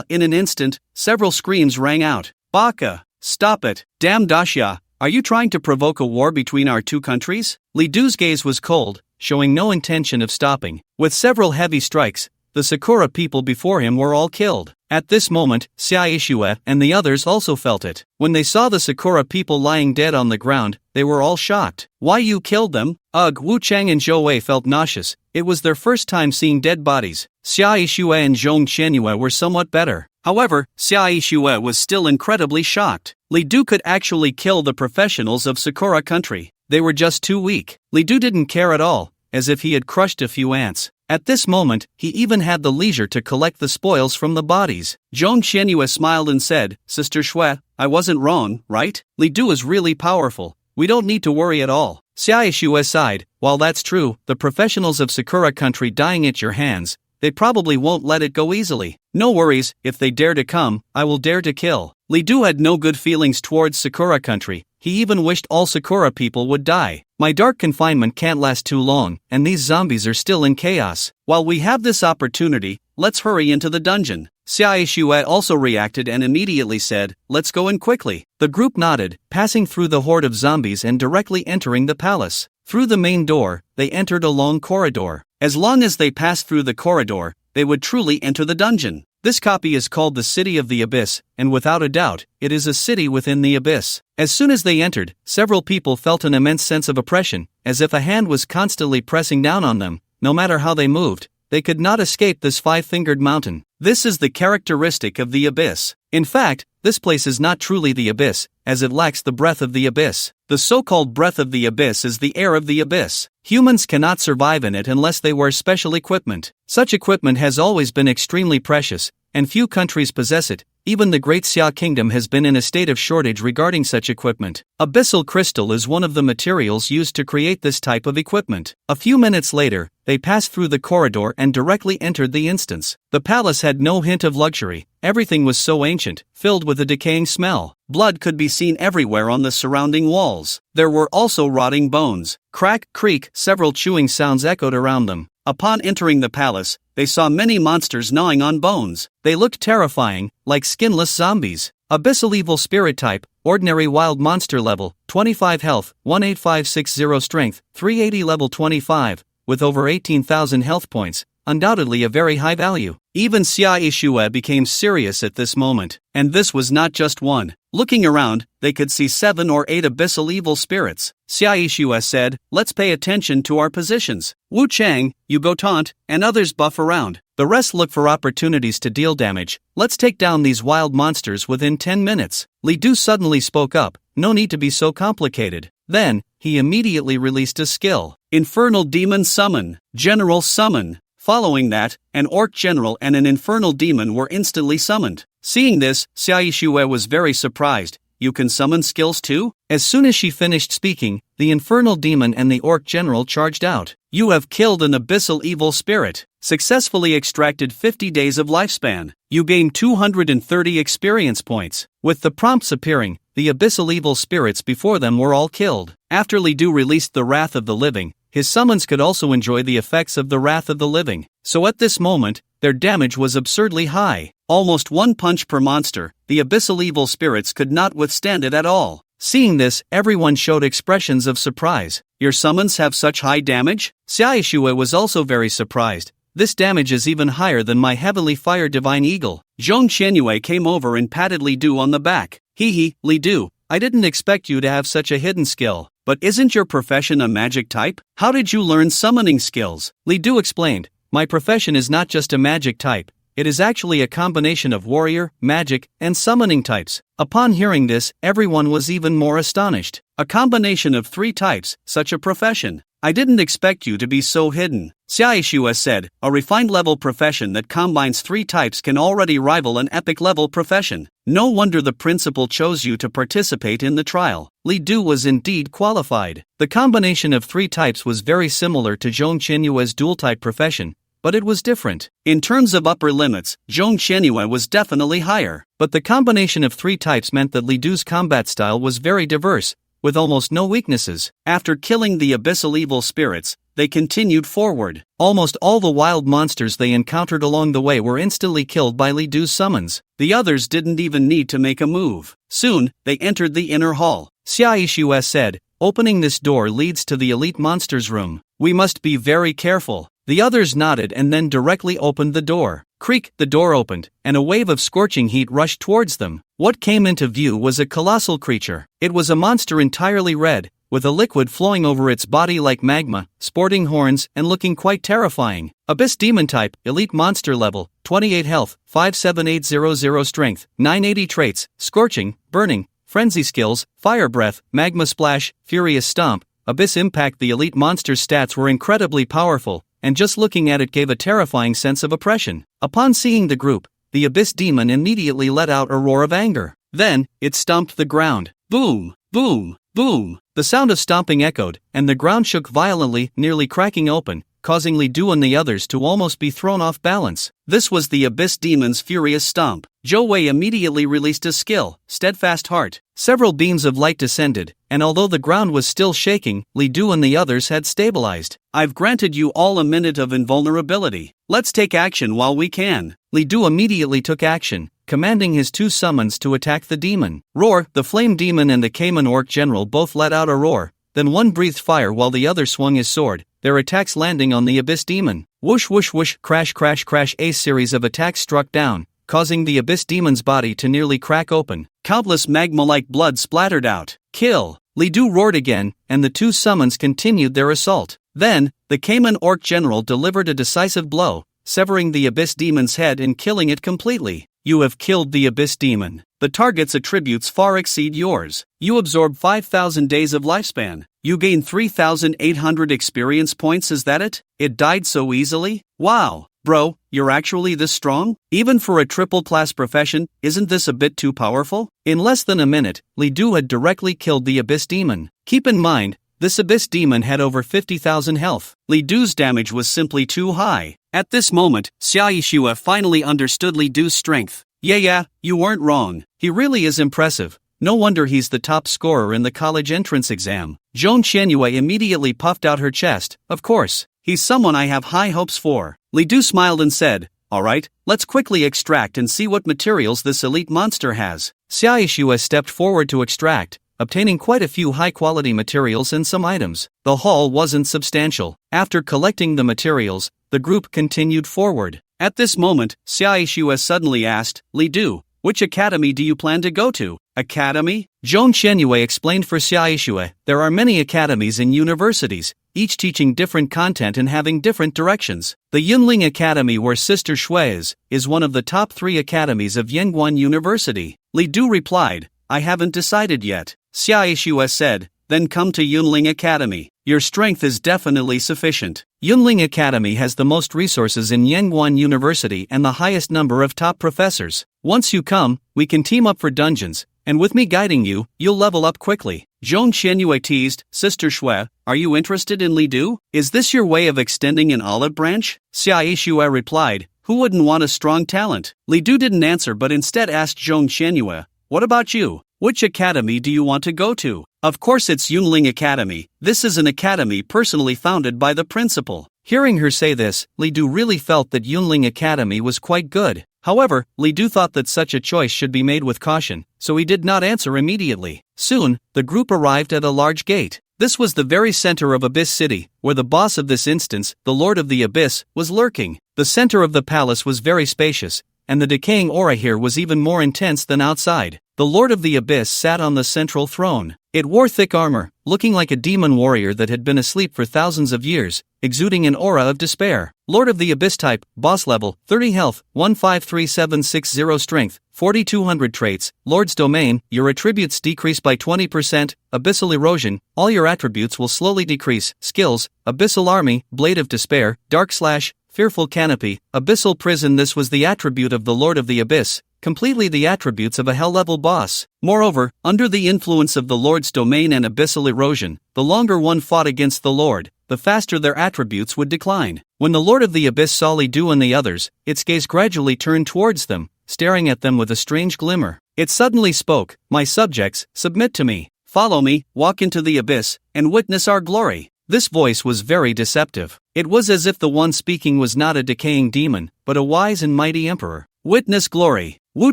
In an instant, several screams rang out. "Baka! Stop it! Damn Daxia! Are you trying to provoke a war between our two countries?" Li Du's gaze was cold, showing no intention of stopping. With several heavy strikes, the Sakura people before him were all killed. At this moment, Xia Yixue and the others also felt it. When they saw the Sakura people lying dead on the ground, they were all shocked. "Why you killed them?" Ugh, Wu Chang and Zhou Wei felt nauseous. It was their first time seeing dead bodies. Xia Yixue and Zhong Qianyue were somewhat better. However, Xia Yixue was still incredibly shocked. Li Du could actually kill the professionals of Sakura country. They were just too weak. Li Du didn't care at all, as if he had crushed a few ants. At this moment, he even had the leisure to collect the spoils from the bodies. Zhong Qianyue smiled and said, "Sister Shui, I wasn't wrong, right? Li Du is really powerful. We don't need to worry at all." Xia Yixue sighed, "While that's true, the professionals of Sakura country dying at your hands, they probably won't let it go easily. No worries, if they dare to come, I will dare to kill." Li Du had no good feelings towards Sakura country. He even wished all Sakura people would die. "My dark confinement can't last too long, and these zombies are still in chaos. While we have this opportunity, let's hurry into the dungeon." Xia Yixue also reacted and immediately said, "Let's go in quickly." The group nodded, passing through the horde of zombies and directly entering the palace. Through the main door, they entered a long corridor. As long as they passed through the corridor, they would truly enter the dungeon. This copy is called the City of the Abyss, and without a doubt, it is a city within the abyss. As soon as they entered, several people felt an immense sense of oppression, as if a hand was constantly pressing down on them. No matter how they moved, they could not escape this five-fingered mountain. This is the characteristic of the abyss. In fact, this place is not truly the abyss, as it lacks the breath of the abyss. The so-called breath of the abyss is the air of the abyss. Humans cannot survive in it unless they wear special equipment. Such equipment has always been extremely precious, and few countries possess it. Even the Great Xia Kingdom has been in a state of shortage regarding such equipment. Abyssal crystal is one of the materials used to create this type of equipment. A few minutes later, they passed through the corridor and directly entered the instance. The palace had no hint of luxury. Everything was so ancient, filled with a decaying smell. Blood could be seen everywhere on the surrounding walls. There were also rotting bones. Crack, creak, several chewing sounds echoed around them. Upon entering the palace, they saw many monsters gnawing on bones. They looked terrifying, like skinless zombies. Abyssal evil spirit type, ordinary wild monster level, 25 health, 18560 strength, 380 level 25, with over 18,000 health points, undoubtedly a very high value. Even Xia Yishue became serious at this moment, and this was not just one. Looking around, they could see 7 or 8 abyssal evil spirits. Xia Yishue said, "Let's pay attention to our positions. Wu Chang, you go taunt, and others buff around. The rest look for opportunities to deal damage. Let's take down these wild monsters within 10 minutes. Li Du suddenly spoke up, "No need to be so complicated." Then, he immediately released a skill. Infernal Demon Summon. General Summon. Following that, an orc general and an infernal demon were instantly summoned. Seeing this, Xia Yishue was very surprised. "You can summon skills too?" As soon as she finished speaking, the infernal demon and the orc general charged out. "You have killed an abyssal evil spirit. Successfully extracted 50 days of lifespan. You gain 230 experience points." With the prompts appearing, the abyssal evil spirits before them were all killed. After Li Du released the Wrath of the Living, his summons could also enjoy the effects of the Wrath of the Living. So at this moment, their damage was absurdly high. Almost 1 punch per monster, the abyssal evil spirits could not withstand it at all. Seeing this, everyone showed expressions of surprise. "Your summons have such high damage?" Xia Yishue was also very surprised. "This damage is even higher than my heavily fire divine eagle." Zhong Qianyue came over and patted Li Du on the back. "Hee, Li Du, I didn't expect you to have such a hidden skill. But isn't your profession a magic type? How did you learn summoning skills?" Li Du explained, "My profession is not just a magic type, it is actually a combination of warrior, magic, and summoning types." Upon hearing this, everyone was even more astonished. "A combination of 3 types, such a profession. I didn't expect you to be so hidden." Xia Yishue said, "A refined level profession that combines 3 types can already rival an epic level profession. No wonder the principal chose you to participate in the trial." Li Du was indeed qualified. The combination of 3 types was very similar to Zhong Qianyue's dual type profession, but it was different. In terms of upper limits, Zhong Qianyue was definitely higher. But the combination of 3 types meant that Li Du's combat style was very diverse, with almost no weaknesses. After killing the abyssal evil spirits, they continued forward. Almost all the wild monsters they encountered along the way were instantly killed by Li Du's summons. The others didn't even need to make a move. Soon, they entered the inner hall. Xia Yishue said, "Opening this door leads to the elite monsters room. We must be very careful." The others nodded and then directly opened the door. Creak, the door opened, and a wave of scorching heat rushed towards them. What came into view was a colossal creature. It was a monster entirely red, with a liquid flowing over its body like magma, sporting horns, and looking quite terrifying. Abyss Demon Type, Elite Monster Level, 28 Health, 57800 Strength, 980 Traits, Scorching, Burning, Frenzy Skills, Fire Breath, Magma Splash, Furious Stomp, Abyss Impact. The elite monster's stats were incredibly powerful, and just looking at it gave a terrifying sense of oppression. Upon seeing the group, the Abyss Demon immediately let out a roar of anger. Then, it stomped the ground. Boom, boom, boom. The sound of stomping echoed, and the ground shook violently, nearly cracking open, causing Li Du and the others to almost be thrown off balance. This was the Abyss Demon's furious stomp. Zhou Wei immediately released a skill, Steadfast Heart. Several beams of light descended, and although the ground was still shaking, Li Du and the others had stabilized. "I've granted you all a minute of invulnerability. Let's take action while we can." Li Du immediately took action, commanding his 2 summons to attack the demon. Roar, the flame demon and the Cayman orc general both let out a roar, then one breathed fire while the other swung his sword, their attacks landing on the Abyss Demon. Whoosh whoosh whoosh, crash crash crash. A series of attacks struck down, causing the Abyss Demon's body to nearly crack open. Countless magma-like blood splattered out. Kill! Li Du roared again, and the 2 summons continued their assault. Then, the Cayman orc general delivered a decisive blow, severing the Abyss Demon's head and killing it completely. "You have killed the Abyss Demon. The target's attributes far exceed yours. You absorb 5,000 days of lifespan. You gain 3,800 experience points. Is that it? It died so easily? Wow, bro, you're actually this strong? Even for a triple-class profession, isn't this a bit too powerful?" In less than a minute, Li Du had directly killed the Abyss Demon. Keep in mind, this Abyss Demon had over 50,000 health. Li Du's damage was simply too high. At this moment, Xia Yishue finally understood Li Du's strength. Yeah, you weren't wrong. He really is impressive. No wonder he's the top scorer in the college entrance exam. Zhong Qianyue immediately puffed out her chest. Of course, he's someone I have high hopes for. Li Du smiled and said, "Alright, let's quickly extract and see what materials this elite monster has." Xia Yishue stepped forward to extract. obtaining quite a few high-quality materials and some items. The haul wasn't substantial. After collecting the materials, the group continued forward. At this moment, Xiaoxue suddenly asked, Li Du, which academy do you plan to go to? Academy? Zhong Qianyue explained for Xiaoxue, there are many academies and universities, each teaching different content and having different directions. The Yunling Academy, where Sister Shui is one of the top 3 academies of Yanguan University. Li Du replied, I haven't decided yet. Xiaoxue said, then come to Yunling Academy. Your strength is definitely sufficient. Yunling Academy has the most resources in Yanguan University and the highest number of top professors. Once you come, we can team up for dungeons, and with me guiding you, you'll level up quickly. Zhong Qianyue teased, Sister Shui, are you interested in Li Du? Is this your way of extending an olive branch? Xiaoxue replied, who wouldn't want a strong talent? Li Du didn't answer but instead asked Zhong Qianyue, what about you? Which academy do you want to go to? Of course it's Yunling Academy. This is an academy personally founded by the principal. Hearing her say this, Li Du really felt that Yunling Academy was quite good. However, Li Du thought that such a choice should be made with caution, so he did not answer immediately. Soon, the group arrived at a large gate. This was the very center of Abyss City, where the boss of this instance, the Lord of the Abyss, was lurking. The center of the palace was very spacious, and the decaying aura here was even more intense than outside. The Lord of the Abyss sat on the central throne. It wore thick armor, looking like a demon warrior that had been asleep for thousands of years, exuding an aura of despair. Lord of the Abyss type, boss level, 30 health, 153760 strength, 4200 traits. Lord's domain, your attributes decrease by 20%, abyssal erosion, all your attributes will slowly decrease. Skills, abyssal army, blade of despair, dark slash, fearful canopy, abyssal prison. This was the attribute of the Lord of the Abyss, completely the attributes of a hell-level boss. Moreover, under the influence of the Lord's domain and abyssal erosion, the longer one fought against the Lord, the faster their attributes would decline. When the Lord of the Abyss saw Li Du and the others, its gaze gradually turned towards them, staring at them with a strange glimmer. It suddenly spoke, my subjects, submit to me, follow me, walk into the abyss, and witness our glory. This voice was very deceptive. It was as if the one speaking was not a decaying demon, but a wise and mighty emperor. Witness glory, Wu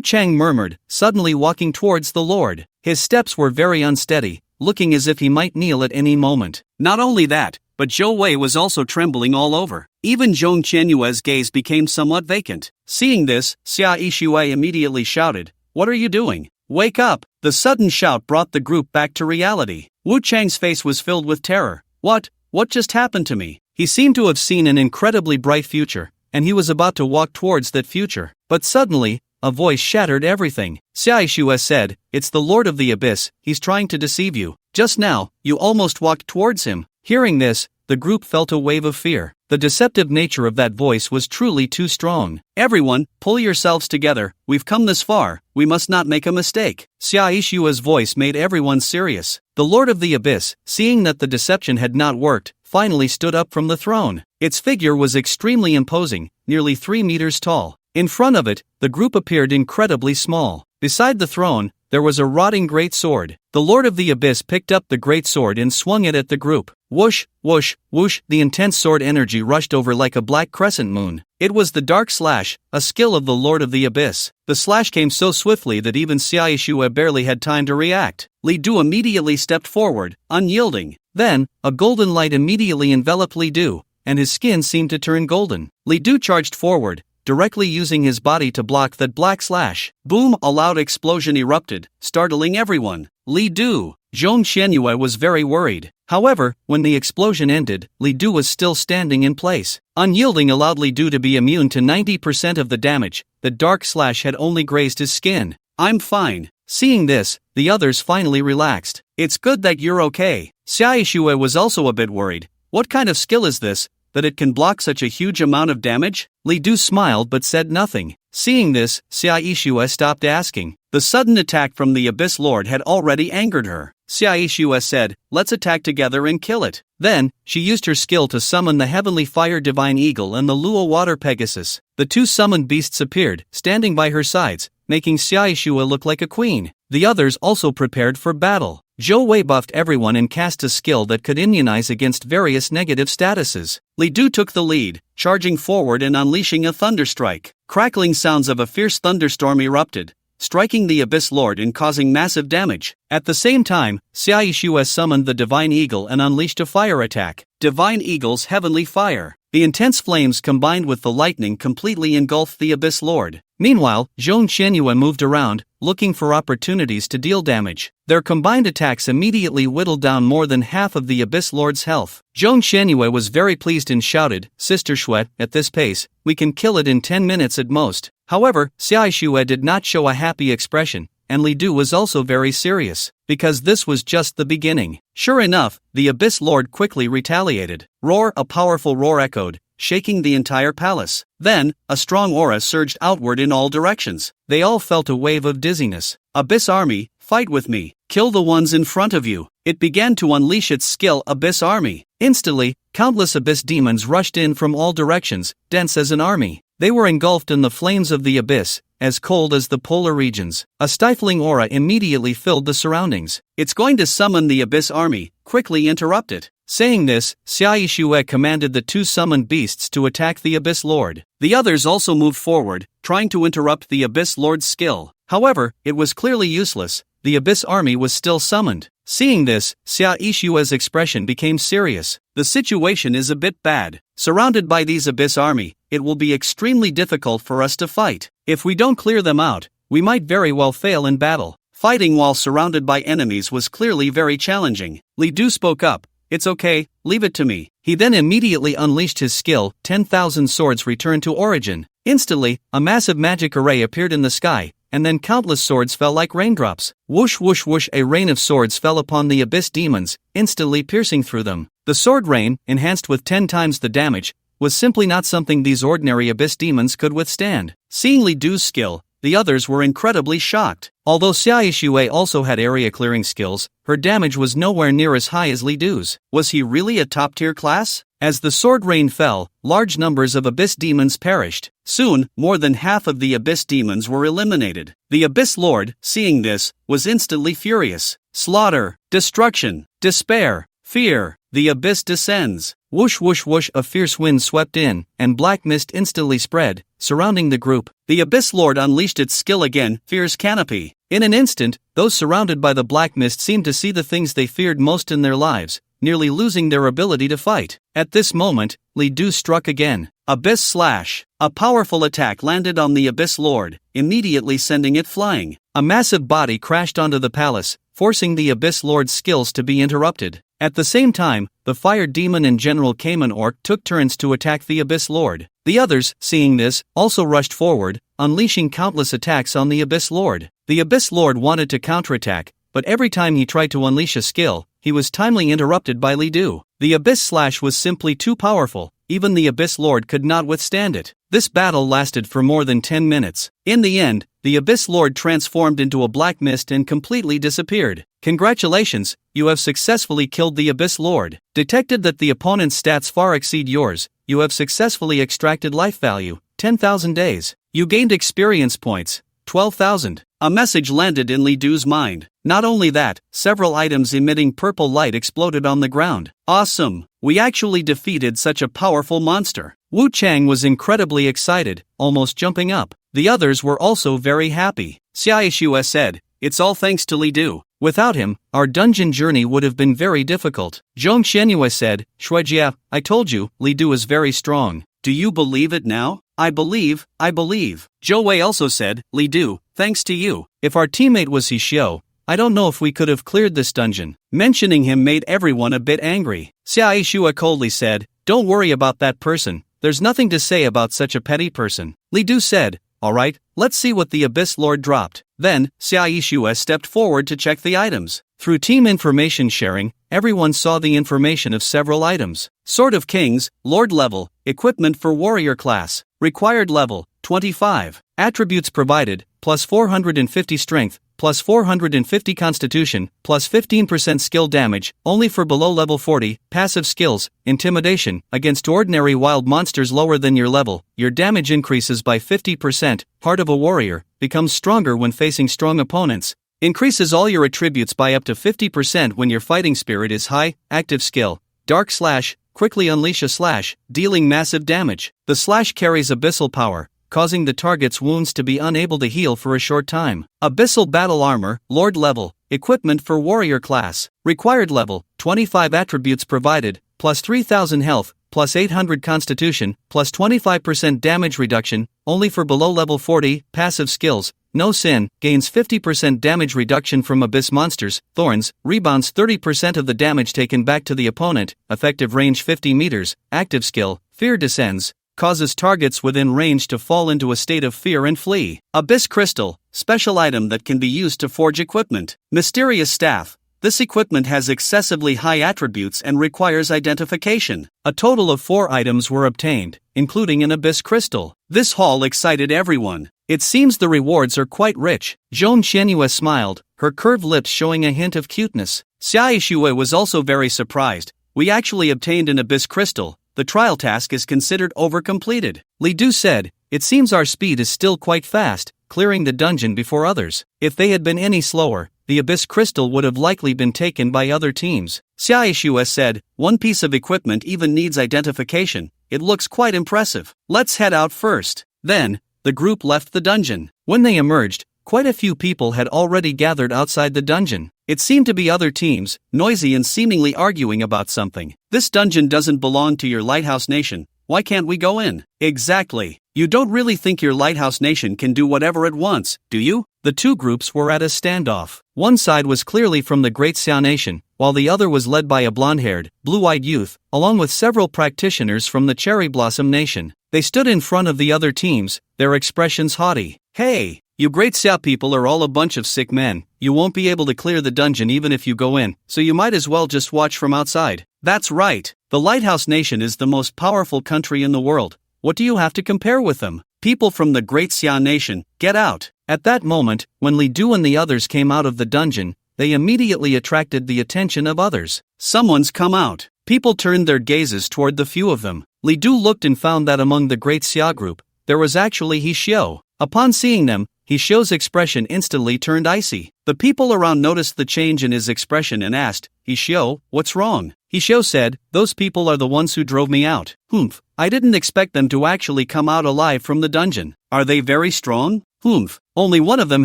Chang murmured, suddenly walking towards the Lord. His steps were very unsteady, looking as if he might kneel at any moment. Not only that, but Zhou Wei was also trembling all over. Even Zhong Qianyue's gaze became somewhat vacant. Seeing this, Xiaoxue immediately shouted, what are you doing? Wake up! The sudden shout brought the group back to reality. Wu Chang's face was filled with terror. What just happened to me? He seemed to have seen an incredibly bright future, and he was about to walk towards that future. But suddenly, a voice shattered everything. Xiaoxue said, it's the Lord of the Abyss, he's trying to deceive you. Just now, you almost walked towards him. Hearing this, the group felt a wave of fear. The deceptive nature of that voice was truly too strong. Everyone, pull yourselves together, we've come this far, we must not make a mistake. Xiaoxue's voice made everyone serious. The Lord of the Abyss, seeing that the deception had not worked, finally stood up from the throne. Its figure was extremely imposing, nearly 3 meters tall. In front of it, the group appeared incredibly small. Beside the throne, there was a rotting great sword. The Lord of the Abyss picked up the great sword and swung it at the group. Whoosh, whoosh, whoosh, the intense sword energy rushed over like a black crescent moon. It was the dark slash, a skill of the Lord of the Abyss. The slash came so swiftly that even Xiaoxue barely had time to react. Li Du immediately stepped forward, unyielding. Then, a golden light immediately enveloped Li Du, and his skin seemed to turn golden. Li Du charged forward, directly using his body to block that black slash. Boom! A loud explosion erupted, startling everyone. Li Du! Zhong Qianyue was very worried. However, when the explosion ended, Li Du was still standing in place. Unyielding allowed Li Du to be immune to 90% of the damage. The dark slash had only grazed his skin. I'm fine. Seeing this, the others finally relaxed. It's good that you're okay. Xiaoxue was also a bit worried. What kind of skill is this, that it can block such a huge amount of damage? Li Du smiled but said nothing. Seeing this, Xiaoxue stopped asking. The sudden attack from the Abyss Lord had already angered her. Xiaoxue said, let's attack together and kill it. Then, she used her skill to summon the Heavenly Fire Divine Eagle and the Luo Water Pegasus. The two summoned beasts appeared, standing by her sides, making Xiaoxue look like a queen. The others also prepared for battle. Zhou Wei buffed everyone and cast a skill that could immunize against various negative statuses. Li Du took the lead, charging forward and unleashing a thunderstrike. Crackling sounds of a fierce thunderstorm erupted. striking the Abyss Lord and causing massive damage. At the same time, Sssss-Level summoned the Divine Eagle and unleashed a fire attack. Divine Eagle's heavenly fire. The intense flames combined with the lightning completely engulfed the Abyss Lord. Meanwhile, Zhong moved around, looking for opportunities to deal damage. Their combined attacks immediately whittled down more than half of the Abyss Lord's health. Zhong was very pleased and shouted, "Sister Shuai, at this pace, we can kill it in 10 minutes at most." However, Sssss-Level did not show a happy expression, and Li Du was also very serious, because this was just the beginning. Sure enough, the Abyss Lord quickly retaliated. Roar! A powerful roar echoed, shaking the entire palace. Then, a strong aura surged outward in all directions. They all felt a wave of dizziness. Abyss Army, fight with me. Kill the ones in front of you. It began to unleash its skill Abyss Army. Instantly, countless Abyss demons rushed in from all directions, dense as an army. They were engulfed in the flames of the abyss, as cold as the polar regions. A stifling aura immediately filled the surroundings. "It's going to summon the Abyss Army, quickly interrupt it." Saying this, Sssss-Level commanded the two summoned beasts to attack the Abyss Lord. The others also moved forward, trying to interrupt the Abyss Lord's skill. However, it was clearly useless. The Abyss Army was still summoned. Seeing this, Sssss-Lewel's expression became serious. "The situation is a bit bad. Surrounded by these Abyss Army, it will be extremely difficult for us to fight. If we don't clear them out, we might very well fail in battle." Fighting while surrounded by enemies was clearly very challenging. Li Du spoke up, "It's okay, leave it to me." He then immediately unleashed his skill. 10,000 swords returned to origin. Instantly, a massive magic array appeared in the sky, and then countless swords fell like raindrops. Whoosh whoosh whoosh, a rain of swords fell upon the Abyss demons, instantly piercing through them. The sword rain, enhanced with 10 times the damage, was simply not something these ordinary Abyss demons could withstand. Seeing Li Du's skill, the others were incredibly shocked. Although Sssss-Level also had area clearing skills, her damage was nowhere near as high as Li Du's. Was he really a top-tier class? As the sword rain fell, large numbers of Abyss demons perished. Soon, more than half of the Abyss demons were eliminated. The Abyss Lord, seeing this, was instantly furious. Slaughter, destruction, despair, fear. The abyss descends. Whoosh whoosh whoosh, a fierce wind swept in, and black mist instantly spread, surrounding the group. The Abyss Lord unleashed its skill again, Fear's Canopy. In an instant, those surrounded by the black mist seemed to see the things they feared most in their lives, nearly losing their ability to fight. At this moment, Li Du struck again. Abyss Slash. A powerful attack landed on the Abyss Lord, immediately sending it flying. A massive body crashed onto the palace, forcing the Abyss Lord's skills to be interrupted. At the same time, the Fire Demon and General Cayman Orc took turns to attack the Abyss Lord. The others, seeing this, also rushed forward, unleashing countless attacks on the Abyss Lord. The Abyss Lord wanted to counterattack, but every time he tried to unleash a skill, he was timely interrupted by Li Du. The Abyss Slash was simply too powerful, even the Abyss Lord could not withstand it. This battle lasted for more than 10 minutes. In the end, the Abyss Lord transformed into a black mist and completely disappeared. Congratulations, you have successfully killed the Abyss Lord. Detected that the opponent's stats far exceed yours, you have successfully extracted life value, 10,000 days. You gained experience points, 12,000. A message landed in Li Du's mind. Not only that, several items emitting purple light exploded on the ground. Awesome! We actually defeated such a powerful monster. Wu Chang was incredibly excited, almost jumping up. The others were also very happy. Sssss said, "It's all thanks to Li Du. Without him, our dungeon journey would have been very difficult." Zhong said, "Shuijia, I told you, Li Du is very strong. Do you believe it now?" I believe. Zhou Wei also said, "Li Du, thanks to you. If our teammate was Xixiu, I don't know if we could have cleared this dungeon." Mentioning him made everyone a bit angry. Sssss coldly said, "Don't worry about that person, there's nothing to say about such a petty person." Li Du said, "Alright, let's see what the Abyss Lord dropped." Then, Sssss stepped forward to check the items. Through team information sharing, everyone saw the information of several items. Sword of Kings, Lord level, equipment for warrior class, required level, 25. Attributes provided, plus 450 strength, plus 450 constitution, plus 15% skill damage, only for below level 40. Passive skills, intimidation, against ordinary wild monsters lower than your level, your damage increases by 50%. Heart of a warrior, becomes stronger when facing strong opponents. Increases all your attributes by up to 50% when your fighting spirit is high. Active skill, Dark Slash, quickly unleash a slash, dealing massive damage. The slash carries abyssal power, causing the target's wounds to be unable to heal for a short time. Abyssal Battle Armor, Lord Level, Equipment for Warrior Class. Required Level, 25 Attributes provided, plus 3000 health, plus 800 constitution, plus 25% damage reduction, only for below level 40. Passive skills, No Sin, gains 50% damage reduction from abyss monsters. Thorns, rebounds 30% of the damage taken back to the opponent. Effective range 50 meters. Active skill, Fear Descends, causes targets within range to fall into a state of fear and flee. Abyss Crystal, special item that can be used to forge equipment. Mysterious Staff, this equipment has excessively high attributes and requires identification. A total of 4 items were obtained, including an Abyss Crystal. This haul excited everyone. It seems the rewards are quite rich. Joan Xianyue smiled, her curved lips showing a hint of cuteness. Xiaishue was also very surprised. We actually obtained an Abyss Crystal. The trial task is considered over-completed. Li Du said, it seems our speed is still quite fast, clearing the dungeon before others. If they had been any slower, the Abyss Crystal would have likely been taken by other teams. Xiaishue said, one piece of equipment even needs identification. It looks quite impressive. Let's head out first. Then, the group left the dungeon. When they emerged, quite a few people had already gathered outside the dungeon. It seemed to be other teams, noisy and seemingly arguing about something. This dungeon doesn't belong to your Lighthouse Nation. Why can't we go in? Exactly. You don't really think your Lighthouse Nation can do whatever it wants, do you? The two groups were at a standoff. One side was clearly from the Great Xia Nation, while the other was led by a blonde-haired, blue-eyed youth, along with several practitioners from the Cherry Blossom Nation. They stood in front of the other teams, their expressions haughty. Hey, you Great Xia people are all a bunch of sick men. You won't be able to clear the dungeon even if you go in, so you might as well just watch from outside. That's right. The Lighthouse Nation is the most powerful country in the world. What do you have to compare with them? People from the Great Xia Nation, get out. At that moment, when Li Du and the others came out of the dungeon, they immediately attracted the attention of others. Someone's come out. People turned their gazes toward the few of them. Li Du looked and found that among the Great Xia group, there was actually He Xiu. Upon seeing them, He Xiu's expression instantly turned icy. The people around noticed the change in his expression and asked, He Xiu, what's wrong? He Xiu said, those people are the ones who drove me out. Humph, I didn't expect them to actually come out alive from the dungeon. Are they very strong? Humph, only one of them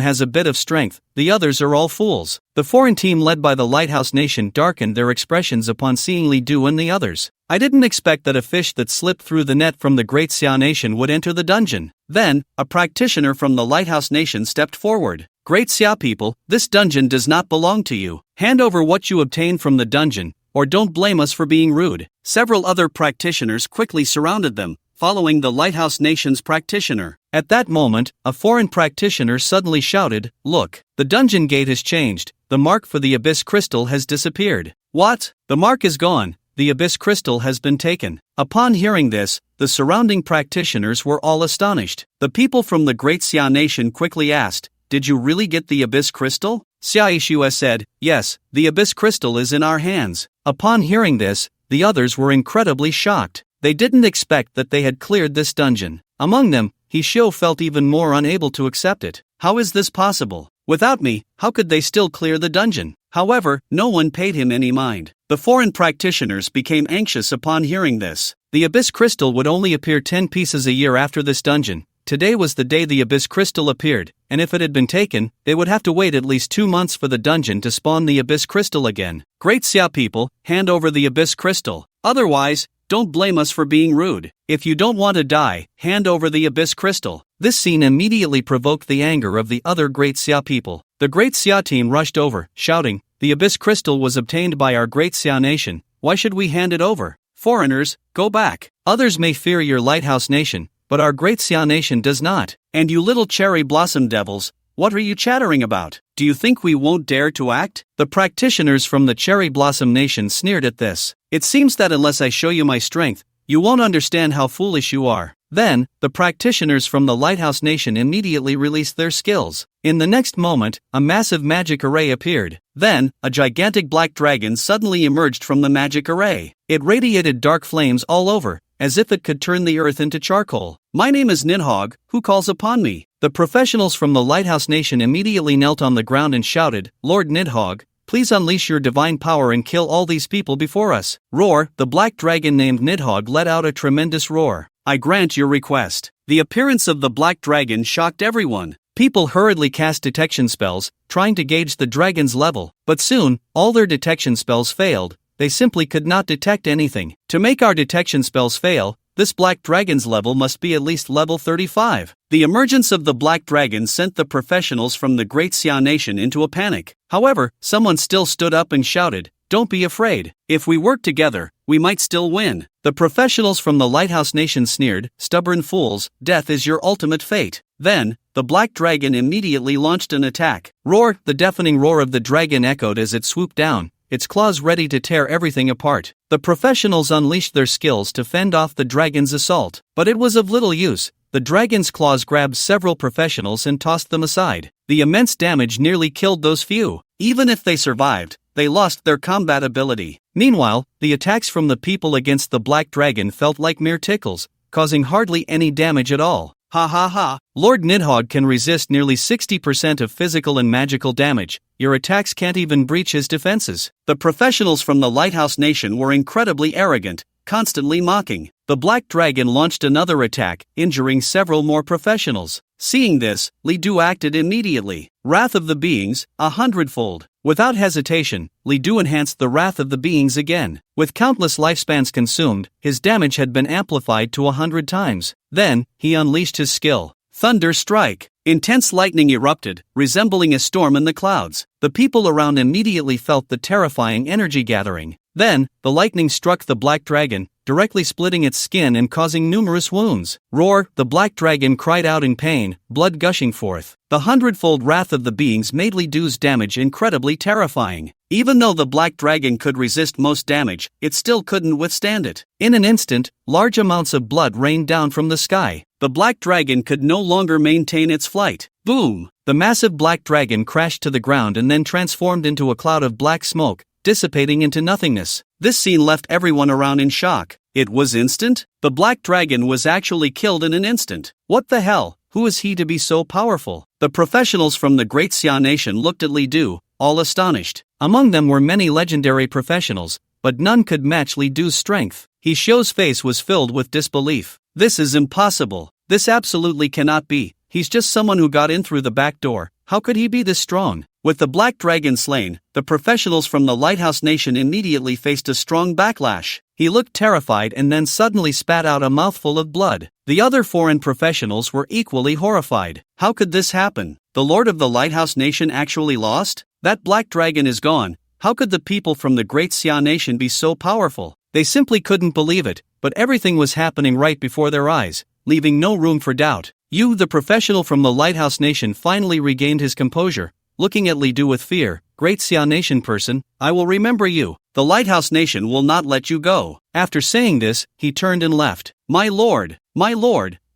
has a bit of strength, the others are all fools. The foreign team led by the Lighthouse Nation darkened their expressions upon seeing Li Du and the others. I didn't expect that a fish that slipped through the net from the Great Xia Nation would enter the dungeon. Then, a practitioner from the Lighthouse Nation stepped forward. Great Xia people, this dungeon does not belong to you. Hand over what you obtained from the dungeon, or don't blame us for being rude. Several other practitioners quickly surrounded them, following the Lighthouse Nation's practitioner. At that moment, a foreign practitioner suddenly shouted, look, the dungeon gate has changed, the mark for the Abyss Crystal has disappeared. What? The mark is gone, the Abyss Crystal has been taken. Upon hearing this, the surrounding practitioners were all astonished. The people from the Great Xia Nation quickly asked, did you really get the Abyss Crystal? Xiaishue said, yes, the Abyss Crystal is in our hands. Upon hearing this, the others were incredibly shocked. They didn't expect that they had cleared this dungeon. Among them, He Xiu felt even more unable to accept it. How is this possible? Without me, how could they still clear the dungeon? However, no one paid him any mind. The foreign practitioners became anxious upon hearing this. The Abyss Crystal would only appear 10 pieces a year after this dungeon. Today was the day the Abyss Crystal appeared, and if it had been taken, they would have to wait at least 2 months for the dungeon to spawn the Abyss Crystal again. Great Xia people, hand over the Abyss Crystal. Otherwise, don't blame us for being rude. If you don't want to die, hand over the Abyss Crystal. This scene immediately provoked the anger of the other Great Xia people. The Great Xia team rushed over, shouting, the Abyss Crystal was obtained by our Great Xia Nation. Why should we hand it over? Foreigners, go back. Others may fear your Lighthouse Nation, but our Great Xia Nation does not. And you little cherry blossom devils, what are you chattering about? Do you think we won't dare to act? The practitioners from the Cherry Blossom Nation sneered at this. It seems that unless I show you my strength, you won't understand how foolish you are. Then, the practitioners from the Lighthouse Nation immediately released their skills. In the next moment, a massive magic array appeared. Then, a gigantic black dragon suddenly emerged from the magic array. It radiated dark flames all over, as if it could turn the earth into charcoal. My name is Nidhogg, who calls upon me? The professionals from the Lighthouse Nation immediately knelt on the ground and shouted, Lord Nidhogg, please unleash your divine power and kill all these people before us. Roar, the black dragon named Nidhogg let out a tremendous roar. I grant your request. The appearance of the black dragon shocked everyone. People hurriedly cast detection spells, trying to gauge the dragon's level, but soon, all their detection spells failed. They simply could not detect anything. To make our detection spells fail, this black dragon's level must be at least level 35. The emergence of the black dragon sent the professionals from the Great Xia Nation into a panic. However, someone still stood up and shouted, "Don't be afraid. If we work together, we might still win." The professionals from the Lighthouse Nation sneered, "Stubborn fools, death is your ultimate fate." Then, the black dragon immediately launched an attack. Roar! The deafening roar of the dragon echoed as it swooped down, its claws ready to tear everything apart. The professionals unleashed their skills to fend off the dragon's assault, but it was of little use. The dragon's claws grabbed several professionals and tossed them aside. The immense damage nearly killed those few. Even if they survived, they lost their combat ability. Meanwhile, the attacks from the people against the black dragon felt like mere tickles, causing hardly any damage at all. Ha ha ha! Lord Nidhogg can resist nearly 60% of physical and magical damage. Your attacks can't even breach his defenses. The professionals from the Lighthouse Nation were incredibly arrogant, constantly mocking. The black dragon launched another attack, injuring several more professionals. Seeing this, Li Du acted immediately. Wrath of the Beings, 100-fold. Without hesitation, Li Du enhanced the Wrath of the Beings again. With countless lifespans consumed, his damage had been amplified to 100 times. Then, he unleashed his skill. Thunder Strike. Intense lightning erupted, resembling a storm in the clouds. The people around immediately felt the terrifying energy gathering. Then, the lightning struck the black dragon, directly splitting its skin and causing numerous wounds. Roar! The black dragon cried out in pain, blood gushing forth. The 100-fold wrath of the beings made Li Du's damage incredibly terrifying. Even though the black dragon could resist most damage, it still couldn't withstand it. In an instant, large amounts of blood rained down from the sky. The black dragon could no longer maintain its flight. Boom! The massive black dragon crashed to the ground and then transformed into a cloud of black smoke, dissipating into nothingness. This scene left everyone around in shock. It was instant? The black dragon was actually killed in an instant. What the hell? Who is he to be so powerful? The professionals from the Great Xia Nation looked at Li Du, all astonished. Among them were many legendary professionals, but none could match Li Du's strength. He Xiu's face was filled with disbelief. This is impossible. This absolutely cannot be. He's just someone who got in through the back door. How could he be this strong? With the black dragon slain, the professionals from the Lighthouse Nation immediately faced a strong backlash. He looked terrified and then suddenly spat out a mouthful of blood. The other foreign professionals were equally horrified. How could this happen? The Lord of the Lighthouse Nation actually lost? That black dragon is gone. How could the people from the Great Xia Nation be so powerful? They simply couldn't believe it, but everything was happening right before their eyes, leaving no room for doubt. The professional from the Lighthouse Nation, finally regained his composure, looking at Li Du with fear. Great Xia Nation person, I will remember you. The Lighthouse Nation will not let you go. After saying this, he turned and left. My lord,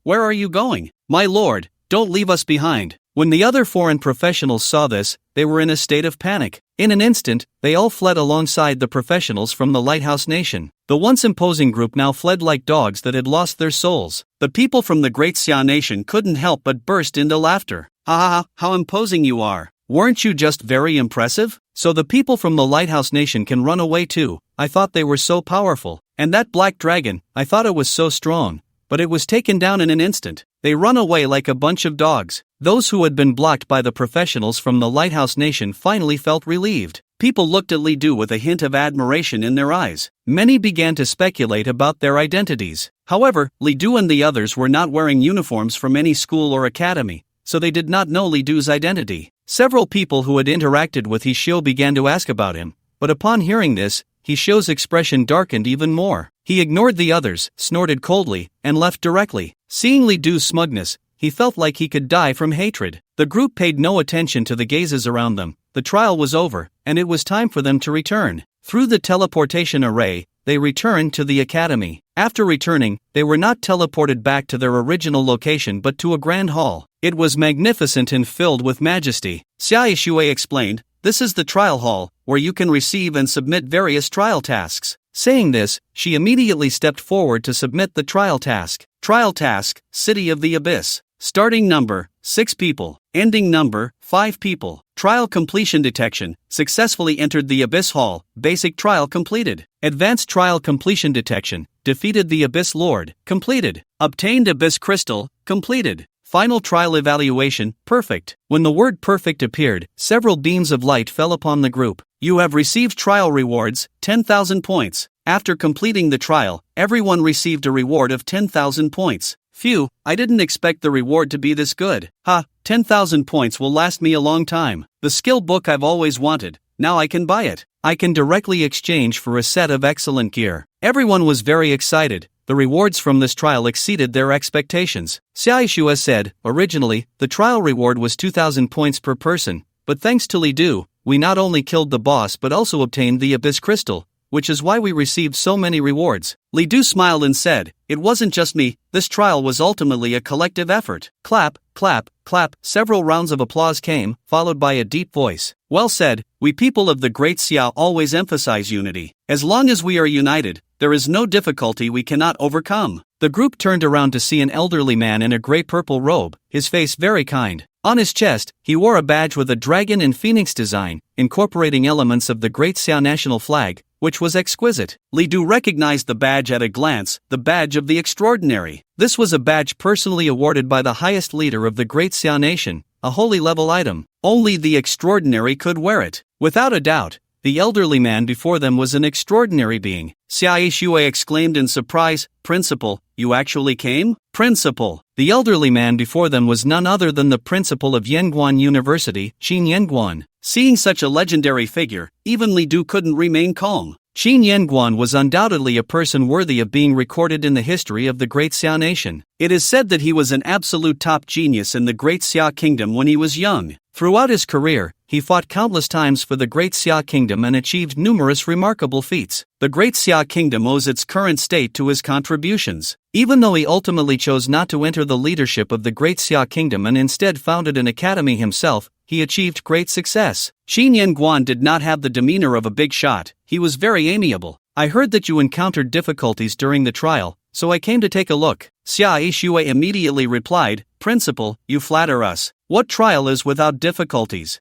where are you going? My lord, don't leave us behind. When the other foreign professionals saw this, they were in a state of panic. In an instant, they all fled alongside the professionals from the Lighthouse Nation. The once imposing group now fled like dogs that had lost their souls. The people from the Great Xia Nation couldn't help but burst into laughter. Ha ha ha, how imposing you are. Weren't you just very impressive? So the people from the Lighthouse Nation can run away too. I thought they were so powerful. And that black dragon, I thought it was so strong. But it was taken down in an instant. They run away like a bunch of dogs. Those who had been blocked by the professionals from the Lighthouse Nation finally felt relieved. People looked at Li Du with a hint of admiration in their eyes. Many began to speculate about their identities. However, Li Du and the others were not wearing uniforms from any school or academy, so they did not know Li Du's identity. Several people who had interacted with He Xiu began to ask about him, but upon hearing this, He Xiu's expression darkened even more. He ignored the others, snorted coldly, and left directly. Seeing Li Du's smugness, he felt like he could die from hatred. The group paid no attention to the gazes around them. The trial was over, and it was time for them to return. Through the teleportation array, they returned to the academy. After returning, they were not teleported back to their original location but to a grand hall. It was magnificent and filled with majesty. Xia Yishui explained, "This is the trial hall, where you can receive and submit various trial tasks." Saying this, she immediately stepped forward to submit the trial task. Trial task, City of the Abyss. Starting number, 6 people. Ending number, 5 people. Trial completion detection, successfully entered the Abyss Hall, basic trial completed. Advanced trial completion detection, defeated the Abyss Lord, completed. Obtained Abyss Crystal, completed. Final trial evaluation, perfect. When the word perfect appeared, several beams of light fell upon the group. You have received trial rewards, 10,000 points. After completing the trial, everyone received a reward of 10,000 points. Phew, I didn't expect the reward to be this good. 10,000 points will last me a long time. The skill book I've always wanted, now I can buy it. I can directly exchange for a set of excellent gear. Everyone was very excited. The rewards from this trial exceeded their expectations. Xiaishua said, originally, the trial reward was 2,000 points per person, but thanks to Li Du, we not only killed the boss but also obtained the Abyss Crystal, which is why we received so many rewards. Li Du smiled and said, it wasn't just me, this trial was ultimately a collective effort. Clap, clap, clap, several rounds of applause came, followed by a deep voice. Well said, we people of the Great Xia always emphasize unity. As long as we are united, there is no difficulty we cannot overcome. The group turned around to see an elderly man in a gray purple robe, his face very kind. On his chest, he wore a badge with a dragon and phoenix design, incorporating elements of the Great Xia national flag, which was exquisite. Li Du recognized the badge at a glance, the badge of the extraordinary. This was a badge personally awarded by the highest leader of the Great Xia nation, a holy level item. Only the extraordinary could wear it. Without a doubt, the elderly man before them was an extraordinary being. Xiaishue exclaimed in surprise, Principal, you actually came? Principal. The elderly man before them was none other than the principal of Yanguan University, Qin Yanguan. Seeing such a legendary figure, even Li Du couldn't remain calm. Qin Yanguan was undoubtedly a person worthy of being recorded in the history of the Great Xia nation. It is said that he was an absolute top genius in the Great Xia kingdom when he was young. Throughout his career, he fought countless times for the Great Xia kingdom and achieved numerous remarkable feats. The Great Xia kingdom owes its current state to his contributions. Even though he ultimately chose not to enter the leadership of the Great Xia kingdom and instead founded an academy himself, he achieved great success. Qin Yanguan did not have the demeanor of a big shot, he was very amiable. I heard that you encountered difficulties during the trial, so I came to take a look. Xiaishue immediately replied, Principal, you flatter us. What trial is without difficulties?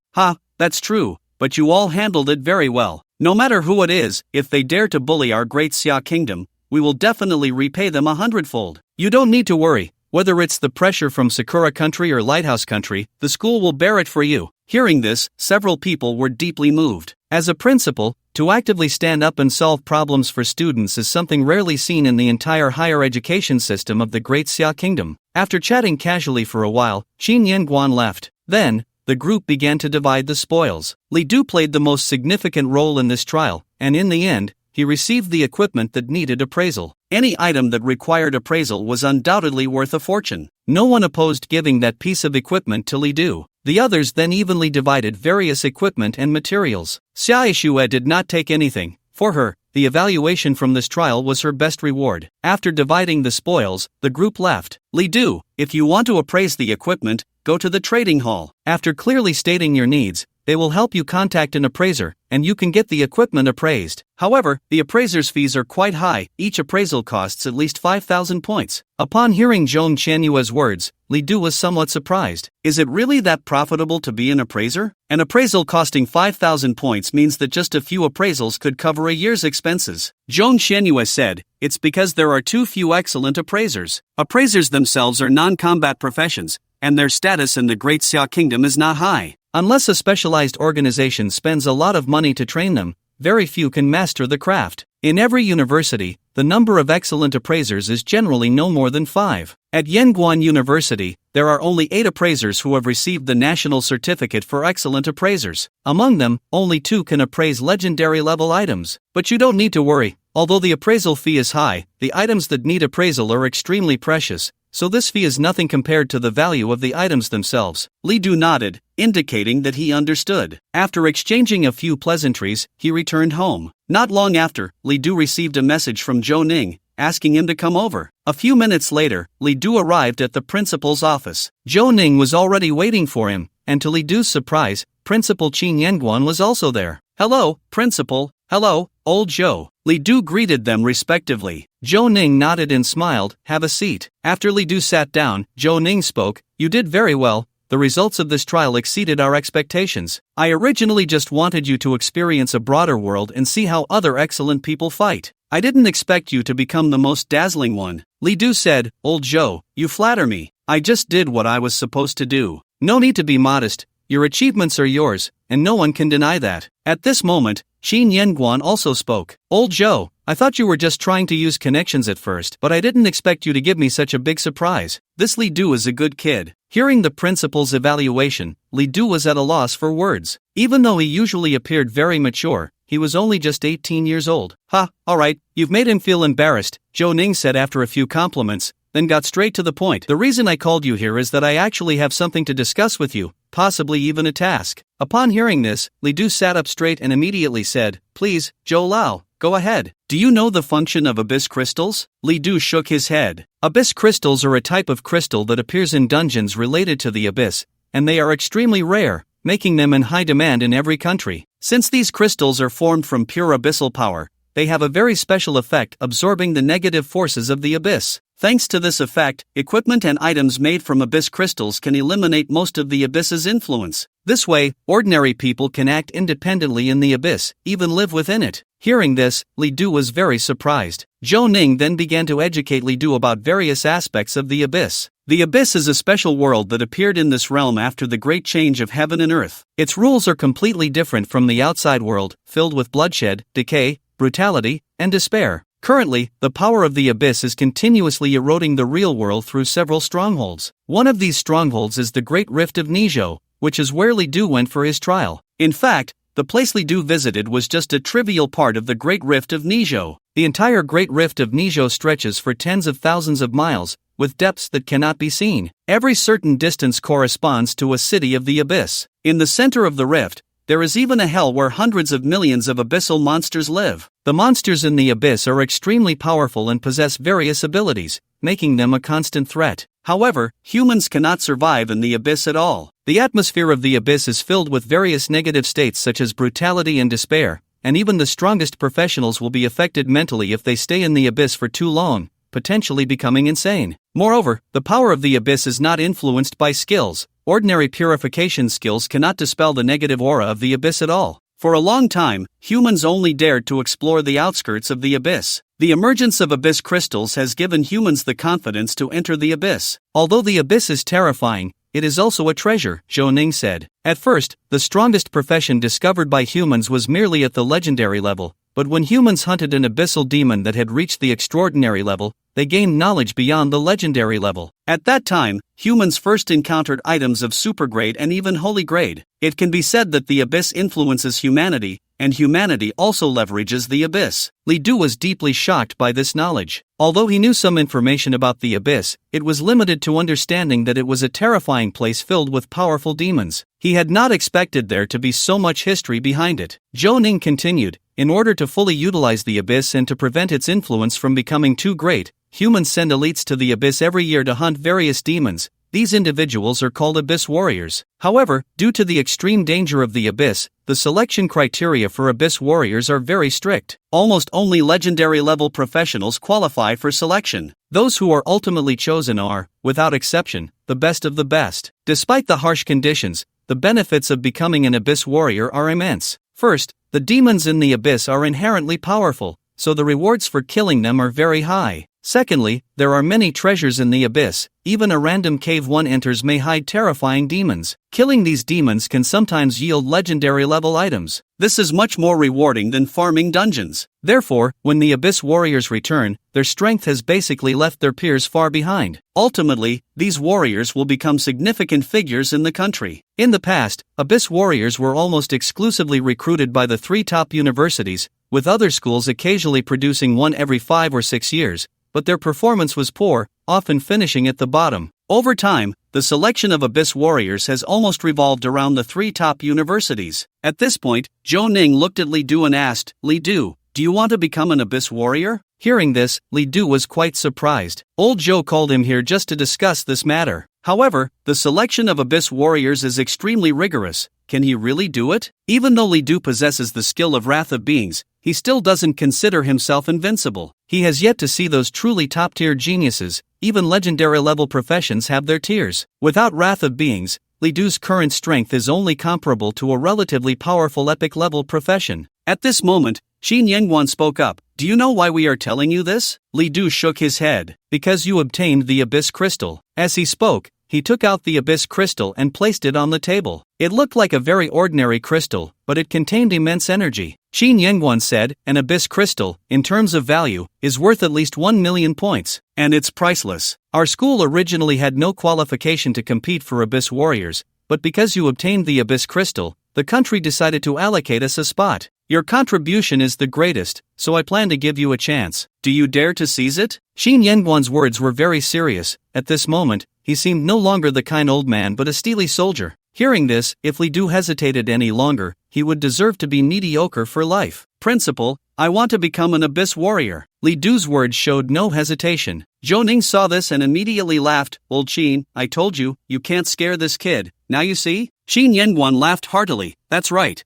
That's true, but you all handled it very well. No matter who it is, if they dare to bully our Great Xia kingdom, we will definitely repay them 100-fold. You don't need to worry. Whether it's the pressure from Sakura country or Lighthouse country, the school will bear it for you. Hearing this, several people were deeply moved. As a principal, to actively stand up and solve problems for students is something rarely seen in the entire higher education system of the Great Xia Kingdom. After chatting casually for a while, Qin Yanguan left. Then, the group began to divide the spoils. Li Du played the most significant role in this trial, and in the end, he received the equipment that needed appraisal. Any item that required appraisal was undoubtedly worth a fortune. No one opposed giving that piece of equipment to Li Du. The others then evenly divided various equipment and materials. Xiaishue did not take anything. For her, the evaluation from this trial was her best reward. After dividing the spoils, the group left. Li Du, if you want to appraise the equipment, go to the trading hall. After clearly stating your needs, they will help you contact an appraiser, and you can get the equipment appraised. However, the appraiser's fees are quite high, each appraisal costs at least 5,000 points. Upon hearing Zhong Qianyue's words, Li Du was somewhat surprised. Is it really that profitable to be an appraiser? An appraisal costing 5,000 points means that just a few appraisals could cover a year's expenses. Zhong Qianyue said, it's because there are too few excellent appraisers. Appraisers themselves are non-combat professions, and their status in the Great Xia Kingdom is not high. Unless a specialized organization spends a lot of money to train them, very few can master the craft. In every university, the number of excellent appraisers is generally no more than 5. At Yanguan University, there are only 8 appraisers who have received the National Certificate for Excellent Appraisers. Among them, only 2 can appraise legendary level items. But you don't need to worry. Although the appraisal fee is high, the items that need appraisal are extremely precious, so this fee is nothing compared to the value of the items themselves. Li Du nodded, indicating that he understood. After exchanging a few pleasantries, he returned home. Not long after, Li Du received a message from Zhou Ning, asking him to come over. A few minutes later, Li Du arrived at the principal's office. Zhou Ning was already waiting for him, and to Li Du's surprise, Principal Qin Yanguan was also there. Hello, Principal. Hello, old Zhou. Li Du greeted them respectively. Zhou Ning nodded and smiled, have a seat. After Li Du sat down, Zhou Ning spoke, you did very well, the results of this trial exceeded our expectations. I originally just wanted you to experience a broader world and see how other excellent people fight. I didn't expect you to become the most dazzling one. Li Du said, Old Zhou, you flatter me. I just did what I was supposed to do. No need to be modest, your achievements are yours, and no one can deny that. At this moment, Qin Yanguan also spoke. Old Zhou, I thought you were just trying to use connections at first, but I didn't expect you to give me such a big surprise. This Li Du is a good kid. Hearing the principal's evaluation, Li Du was at a loss for words. Even though he usually appeared very mature, he was only just 18 years old. Ha, alright, you've made him feel embarrassed, Zhou Ning said after a few compliments, then got straight to the point. The reason I called you here is that I actually have something to discuss with you, possibly even a task. Upon hearing this, Li Du sat up straight and immediately said, Please, Zhou Lao, go ahead. Do you know the function of abyss crystals? Li Du shook his head. Abyss crystals are a type of crystal that appears in dungeons related to the abyss, and they are extremely rare, making them in high demand in every country. Since these crystals are formed from pure abyssal power, they have a very special effect absorbing the negative forces of the abyss. Thanks to this effect, equipment and items made from abyss crystals can eliminate most of the abyss's influence. This way, ordinary people can act independently in the abyss, even live within it. Hearing this, Li Du was very surprised. Zhou Ning then began to educate Li Du about various aspects of the abyss. The abyss is a special world that appeared in this realm after the great change of heaven and earth. Its rules are completely different from the outside world, filled with bloodshed, decay, brutality, and despair. Currently, the power of the abyss is continuously eroding the real world through several strongholds. One of these strongholds is the Great Rift of Nizhou, which is where Li Du went for his trial. In fact, the place Li Du visited was just a trivial part of the Great Rift of Nizhou. The entire Great Rift of Nizhou stretches for tens of thousands of miles, with depths that cannot be seen. Every certain distance corresponds to a city of the abyss. In the center of the rift, there is even a hell where hundreds of millions of abyssal monsters live. The monsters in the abyss are extremely powerful and possess various abilities, making them a constant threat. However, humans cannot survive in the abyss at all. The atmosphere of the abyss is filled with various negative states such as brutality and despair, and even the strongest professionals will be affected mentally if they stay in the abyss for too long, potentially becoming insane. Moreover, the power of the abyss is not influenced by skills. Ordinary purification skills cannot dispel the negative aura of the abyss at all. For a long time, humans only dared to explore the outskirts of the abyss. The emergence of abyss crystals has given humans the confidence to enter the abyss. Although the abyss is terrifying, it is also a treasure, Zhou Ning said. At first, the strongest profession discovered by humans was merely at the legendary level, but when humans hunted an abyssal demon that had reached the extraordinary level, they gained knowledge beyond the legendary level. At that time, humans first encountered items of supergrade and even holy grade. It can be said that the abyss influences humanity, and humanity also leverages the abyss. Li Du was deeply shocked by this knowledge. Although he knew some information about the abyss, it was limited to understanding that it was a terrifying place filled with powerful demons. He had not expected there to be so much history behind it. Zhou Ning continued, in order to fully utilize the abyss and to prevent its influence from becoming too great, humans send elites to the abyss every year to hunt various demons. These individuals are called abyss warriors. However, due to the extreme danger of the abyss, the selection criteria for abyss warriors are very strict. Almost only legendary level professionals qualify for selection. Those who are ultimately chosen are, without exception, the best of the best. Despite the harsh conditions, the benefits of becoming an abyss warrior are immense. First, the demons in the abyss are inherently powerful, so the rewards for killing them are very high. Secondly, there are many treasures in the abyss. Even a random cave one enters may hide terrifying demons. Killing these demons can sometimes yield legendary level items. This is much more rewarding than farming dungeons. Therefore, when the abyss warriors return, their strength has basically left their peers far behind. Ultimately, these warriors will become significant figures in the country. In the past, abyss warriors were almost exclusively recruited by the 3 top universities, with other schools occasionally producing one every 5 or 6 years. But their performance was poor, often finishing at the bottom. Over time, the selection of abyss warriors has almost revolved around the 3 top universities. At this point, Zhou Ning looked at Li Du and asked, Li Du, do you want to become an abyss warrior? Hearing this, Li Du was quite surprised. Old Zhou called him here just to discuss this matter. However, the selection of abyss warriors is extremely rigorous. Can he really do it? Even though Li Du possesses the skill of Wrath of Beings, he still doesn't consider himself invincible. He has yet to see those truly top-tier geniuses. Even legendary level professions have their tiers. Without Wrath of Beings, Li Du's current strength is only comparable to a relatively powerful epic level profession. At this moment, Xin Yangguan spoke up. Do you know why we are telling you this? Li Du shook his head. Because you obtained the Abyss Crystal. As he spoke, he took out the Abyss Crystal and placed it on the table. It looked like a very ordinary crystal, but it contained immense energy. Xin Yangguan said, an Abyss Crystal, in terms of value, is worth at least 1 million points, and it's priceless. Our school originally had no qualification to compete for Abyss Warriors, but because you obtained the Abyss Crystal, the country decided to allocate us a spot. Your contribution is the greatest, so I plan to give you a chance. Do you dare to seize it? Xin Yangguan's words were very serious. At this moment, he seemed no longer the kind old man but a steely soldier. Hearing this, if Li Du hesitated any longer, he would deserve to be mediocre for life. Principal, I want to become an Abyss Warrior. Li Du's words showed no hesitation. Zhou Ning saw this and immediately laughed. Old Qin, I told you, you can't scare this kid. Now you see? Xin Yangguan laughed heartily. That's right.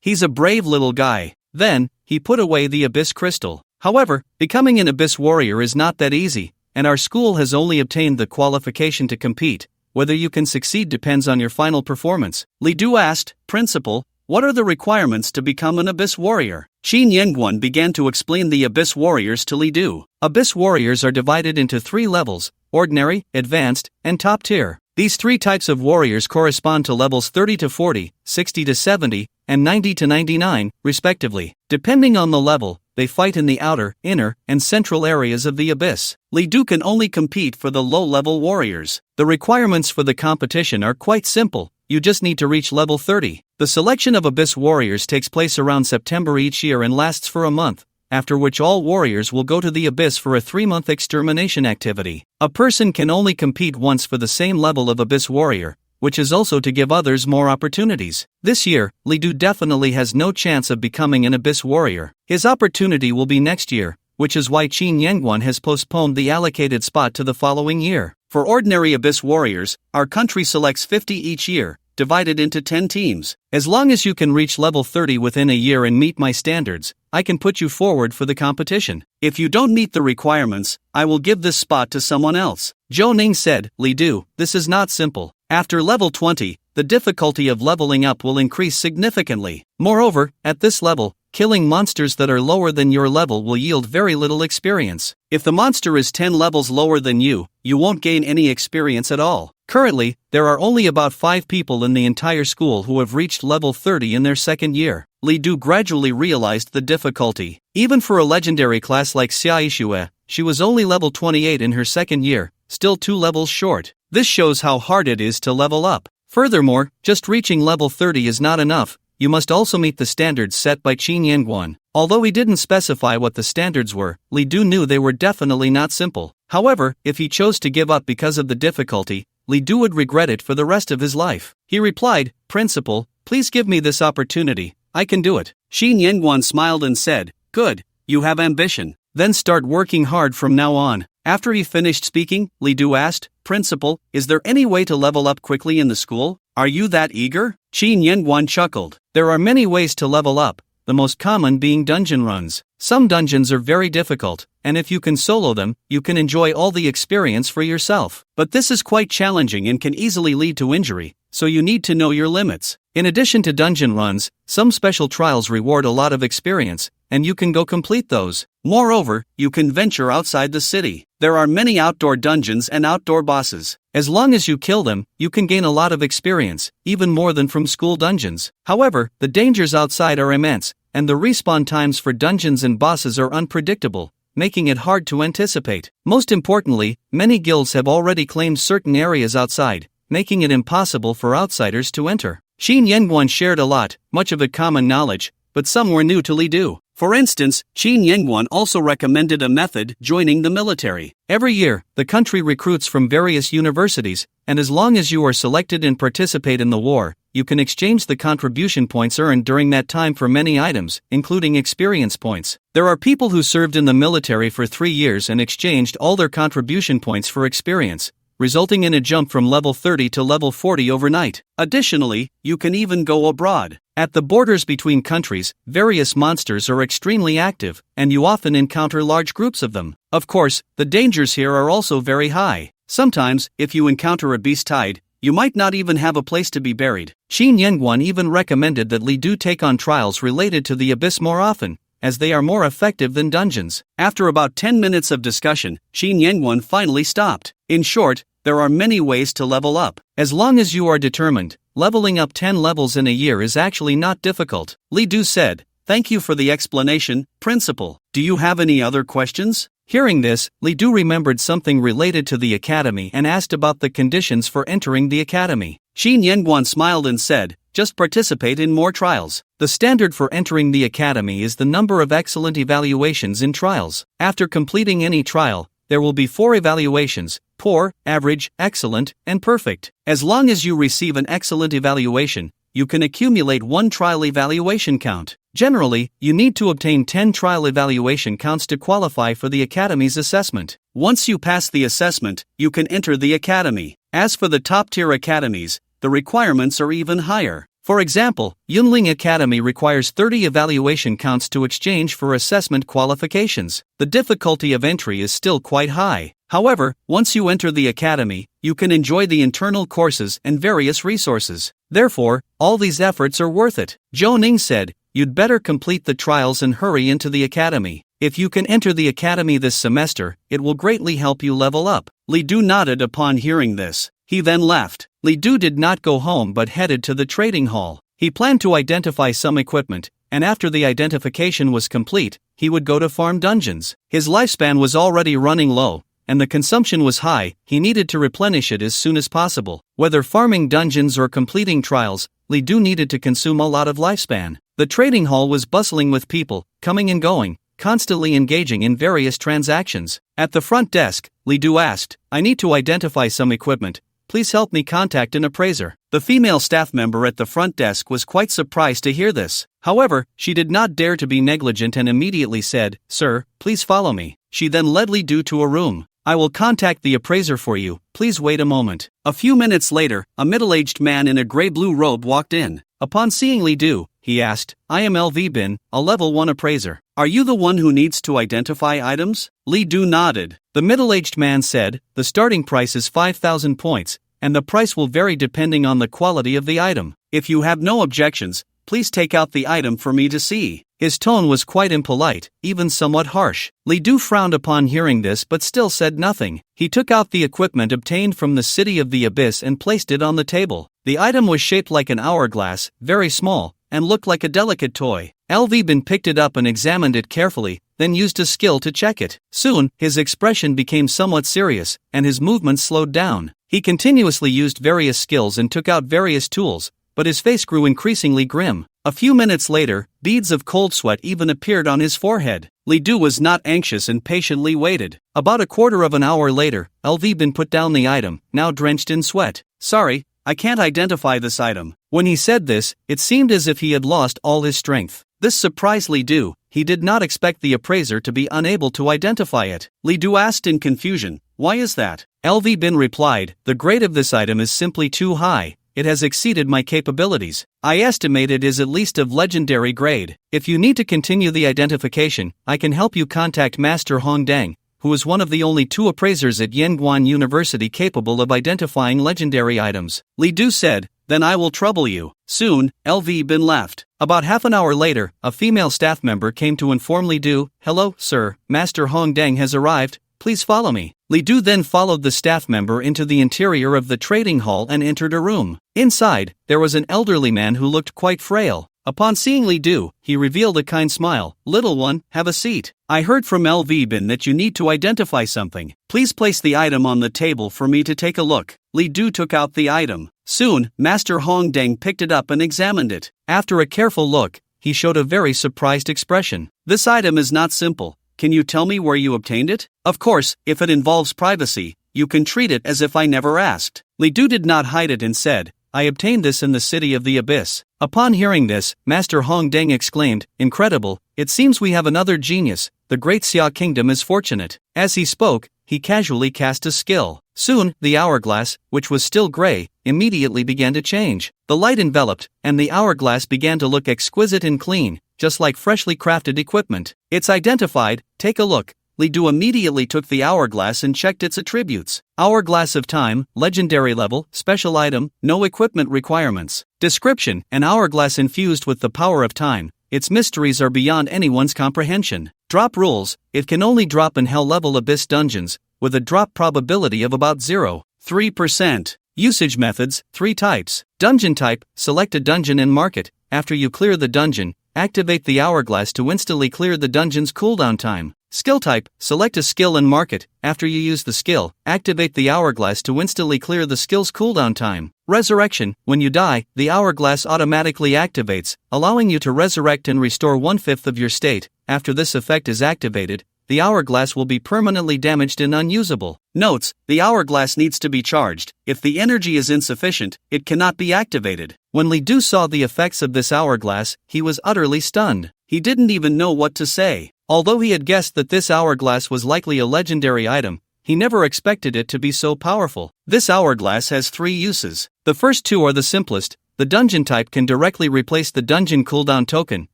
He's a brave little guy. Then, he put away the Abyss Crystal. However, becoming an Abyss Warrior is not that easy, and our school has only obtained the qualification to compete. Whether you can succeed depends on your final performance. Li Du asked, Principal, what are the requirements to become an Abyss Warrior? Xin Yangguan began to explain the Abyss Warriors to Li Du. Abyss Warriors are divided into 3 levels, ordinary, advanced, and top tier. These 3 types of warriors correspond to levels 30 to 40, 60 to 70, and 90 to 99, respectively. Depending on the level, they fight in the outer, inner, and central areas of the abyss. Li Du can only compete for the low-level warriors. The requirements for the competition are quite simple. You just need to reach level 30. The selection of Abyss Warriors takes place around September each year and lasts for a month, after which all warriors will go to the abyss for a 3-month extermination activity. A person can only compete once for the same level of Abyss Warrior, which is also to give others more opportunities. This year, Li Du definitely has no chance of becoming an Abyss Warrior. His opportunity will be next year, which is why Qin Yangguan has postponed the allocated spot to the following year. For ordinary Abyss Warriors, our country selects 50 each year, divided into 10 teams. As long as you can reach level 30 within a year and meet my standards, I can put you forward for the competition. If you don't meet the requirements, I will give this spot to someone else. Zhou Ning said, Li Du, this is not simple. After level 20, the difficulty of leveling up will increase significantly. Moreover, at this level, killing monsters that are lower than your level will yield very little experience. If the monster is 10 levels lower than you won't gain any experience at all. Currently, there are only about 5 people in the entire school who have reached level 30 in their second year. Li Du gradually realized the difficulty. Even for a legendary class like Xia Yixue, she was only level 28 in her second year, still 2 levels short. This shows how hard it is to level up. Furthermore, just reaching level 30 is not enough. You must also meet the standards set by Qin Yangguan. Although he didn't specify what the standards were, Li Du knew they were definitely not simple. However, if he chose to give up because of the difficulty, Li Du would regret it for the rest of his life. He replied, Principal, please give me this opportunity. I can do it. Qin Yangguan smiled and said, Good, you have ambition. Then start working hard from now on. After he finished speaking, Li Du asked, Principal, is there any way to level up quickly in the school? Are you that eager? Qin Yangguan chuckled. There are many ways to level up, the most common being dungeon runs. Some dungeons are very difficult, and if you can solo them, you can enjoy all the experience for yourself. But this is quite challenging and can easily lead to injury, so you need to know your limits. In addition to dungeon runs, some special trials reward a lot of experience, and you can go complete those. Moreover, you can venture outside the city. There are many outdoor dungeons and outdoor bosses. As long as you kill them, you can gain a lot of experience, even more than from school dungeons. However, the dangers outside are immense, and the respawn times for dungeons and bosses are unpredictable, making it hard to anticipate. Most importantly, many guilds have already claimed certain areas outside, making it impossible for outsiders to enter. Qin Yangguan shared a lot, much of it common knowledge, but some were new to Li Du. For instance, Qin Yangguan also recommended a method, joining the military. Every year, the country recruits from various universities, and as long as you are selected and participate in the war, you can exchange the contribution points earned during that time for many items, including experience points. There are people who served in the military for 3 years and exchanged all their contribution points for experience, resulting in a jump from level 30 to level 40 overnight. Additionally, you can even go abroad. At the borders between countries, various monsters are extremely active, and you often encounter large groups of them. Of course, the dangers here are also very high. Sometimes, if you encounter a beast tide, you might not even have a place to be buried. Qin Yengguan even recommended that Li Du take on trials related to the abyss more often, as they are more effective than dungeons. After about 10 minutes of discussion, Qin Yengguan finally stopped. In short, there are many ways to level up. As long as you are determined, leveling up 10 levels in a year is actually not difficult. Li Du said, "Thank you for the explanation, Principal. Do you have any other questions?" Hearing this, Li Du remembered something related to the academy and asked about the conditions for entering the academy. Qin Yengguan smiled and said, "Just participate in more trials. The standard for entering the academy is the number of excellent evaluations in trials. After completing any trial, there will be 4 evaluations: poor, average, excellent, and perfect. As long as you receive an excellent evaluation, you can accumulate 1 trial evaluation count. Generally, you need to obtain 10 trial evaluation counts to qualify for the academy's assessment. Once you pass the assessment, you can enter the academy. As for the top-tier academies, the requirements are even higher. For example, Yunling Academy requires 30 evaluation counts to exchange for assessment qualifications. The difficulty of entry is still quite high. However, once you enter the academy, you can enjoy the internal courses and various resources. Therefore, all these efforts are worth it." Zhou Ning said, "You'd better complete the trials and hurry into the academy. If you can enter the academy this semester, it will greatly help you level up." Li Du nodded upon hearing this. He then left. Li Du did not go home but headed to the trading hall. He planned to identify some equipment, and after the identification was complete, he would go to farm dungeons. His lifespan was already running low, and the consumption was high. He needed to replenish it as soon as possible. Whether farming dungeons or completing trials, Li Du needed to consume a lot of lifespan. The trading hall was bustling with people, coming and going, constantly engaging in various transactions. At the front desk, Li Du asked, "I need to identify some equipment. Please help me contact an appraiser." The female staff member at the front desk was quite surprised to hear this. However, she did not dare to be negligent and immediately said, "Sir, please follow me." She then led Li Du to a room. "I will contact the appraiser for you, please wait a moment." A few minutes later, a middle-aged man in a gray-blue robe walked in. Upon seeing Li Du, he asked, "I am LV Bin, a level 1 appraiser. Are you the one who needs to identify items?" Li Du nodded. The middle-aged man said, "The starting price is 5,000 points, and the price will vary depending on the quality of the item. If you have no objections, please take out the item for me to see." His tone was quite impolite, even somewhat harsh. Li Du frowned upon hearing this but still said nothing. He took out the equipment obtained from the City of the Abyss and placed it on the table. The item was shaped like an hourglass, very small, and looked like a delicate toy. LV Bin picked it up and examined it carefully, then used a skill to check it. Soon, his expression became somewhat serious, and his movements slowed down. He continuously used various skills and took out various tools, but his face grew increasingly grim. A few minutes later, beads of cold sweat even appeared on his forehead. Li Du was not anxious and patiently waited. About a quarter of an hour later, LV Bin put down the item, now drenched in sweat. "Sorry, I can't identify this item." When he said this, it seemed as if he had lost all his strength. This surprised Li Du. He did not expect the appraiser to be unable to identify it. Li Du asked in confusion, "Why is that?" LV Bin replied, "The grade of this item is simply too high. It has exceeded my capabilities. I estimate it is at least of legendary grade. If you need to continue the identification, I can help you contact Master Hongdang, who is one of the only 2 appraisers at Yanguan University capable of identifying legendary items." Li Du said, "Then I will trouble you." Soon, LV Bin left. About half an hour later, a female staff member came to inform Li Du, "Hello, sir, Master Hongdang has arrived, please follow me." Li Du then followed the staff member into the interior of the trading hall and entered a room. Inside, there was an elderly man who looked quite frail. Upon seeing Li Du, he revealed a kind smile. "Little one, have a seat. I heard from LV Bin that you need to identify something. Please place the item on the table for me to take a look." Li Du took out the item. Soon, Master Hongdang picked it up and examined it. After a careful look, he showed a very surprised expression. "This item is not simple. Can you tell me where you obtained it? Of course, if it involves privacy, you can treat it as if I never asked." Li Du did not hide it and said, "I obtained this in the City of the Abyss." Upon hearing this, Master Hongdang exclaimed, "Incredible, it seems we have another genius. The Great Xia Kingdom is fortunate." As he spoke, he casually cast a skill. Soon, the hourglass, which was still gray, immediately began to change. The light enveloped, and the hourglass began to look exquisite and clean, just like freshly crafted equipment. "It's identified, take a look," Li Du immediately took the hourglass and checked its attributes. Hourglass of Time, legendary level, special item, no equipment requirements. Description: an hourglass infused with the power of time. Its mysteries are beyond anyone's comprehension. Drop rules: it can only drop in hell-level abyss dungeons, with a drop probability of about 0.3%. Usage methods: 3 types. Dungeon type: select a dungeon and mark it. After you clear the dungeon, activate the hourglass to instantly clear the dungeon's cooldown time. Skill type: select a skill and mark it. After you use the skill, activate the hourglass to instantly clear the skill's cooldown time. Resurrection: when you die, the hourglass automatically activates, allowing you to resurrect and restore 1/5 of your state. After this effect is activated, the hourglass will be permanently damaged and unusable. Notes: the hourglass needs to be charged. If the energy is insufficient, it cannot be activated. When Li Du saw the effects of this hourglass, he was utterly stunned. He didn't even know what to say. Although he had guessed that this hourglass was likely a legendary item, he never expected it to be so powerful. This hourglass has 3 uses. The first 2 are the simplest. The dungeon type can directly replace the dungeon cooldown token,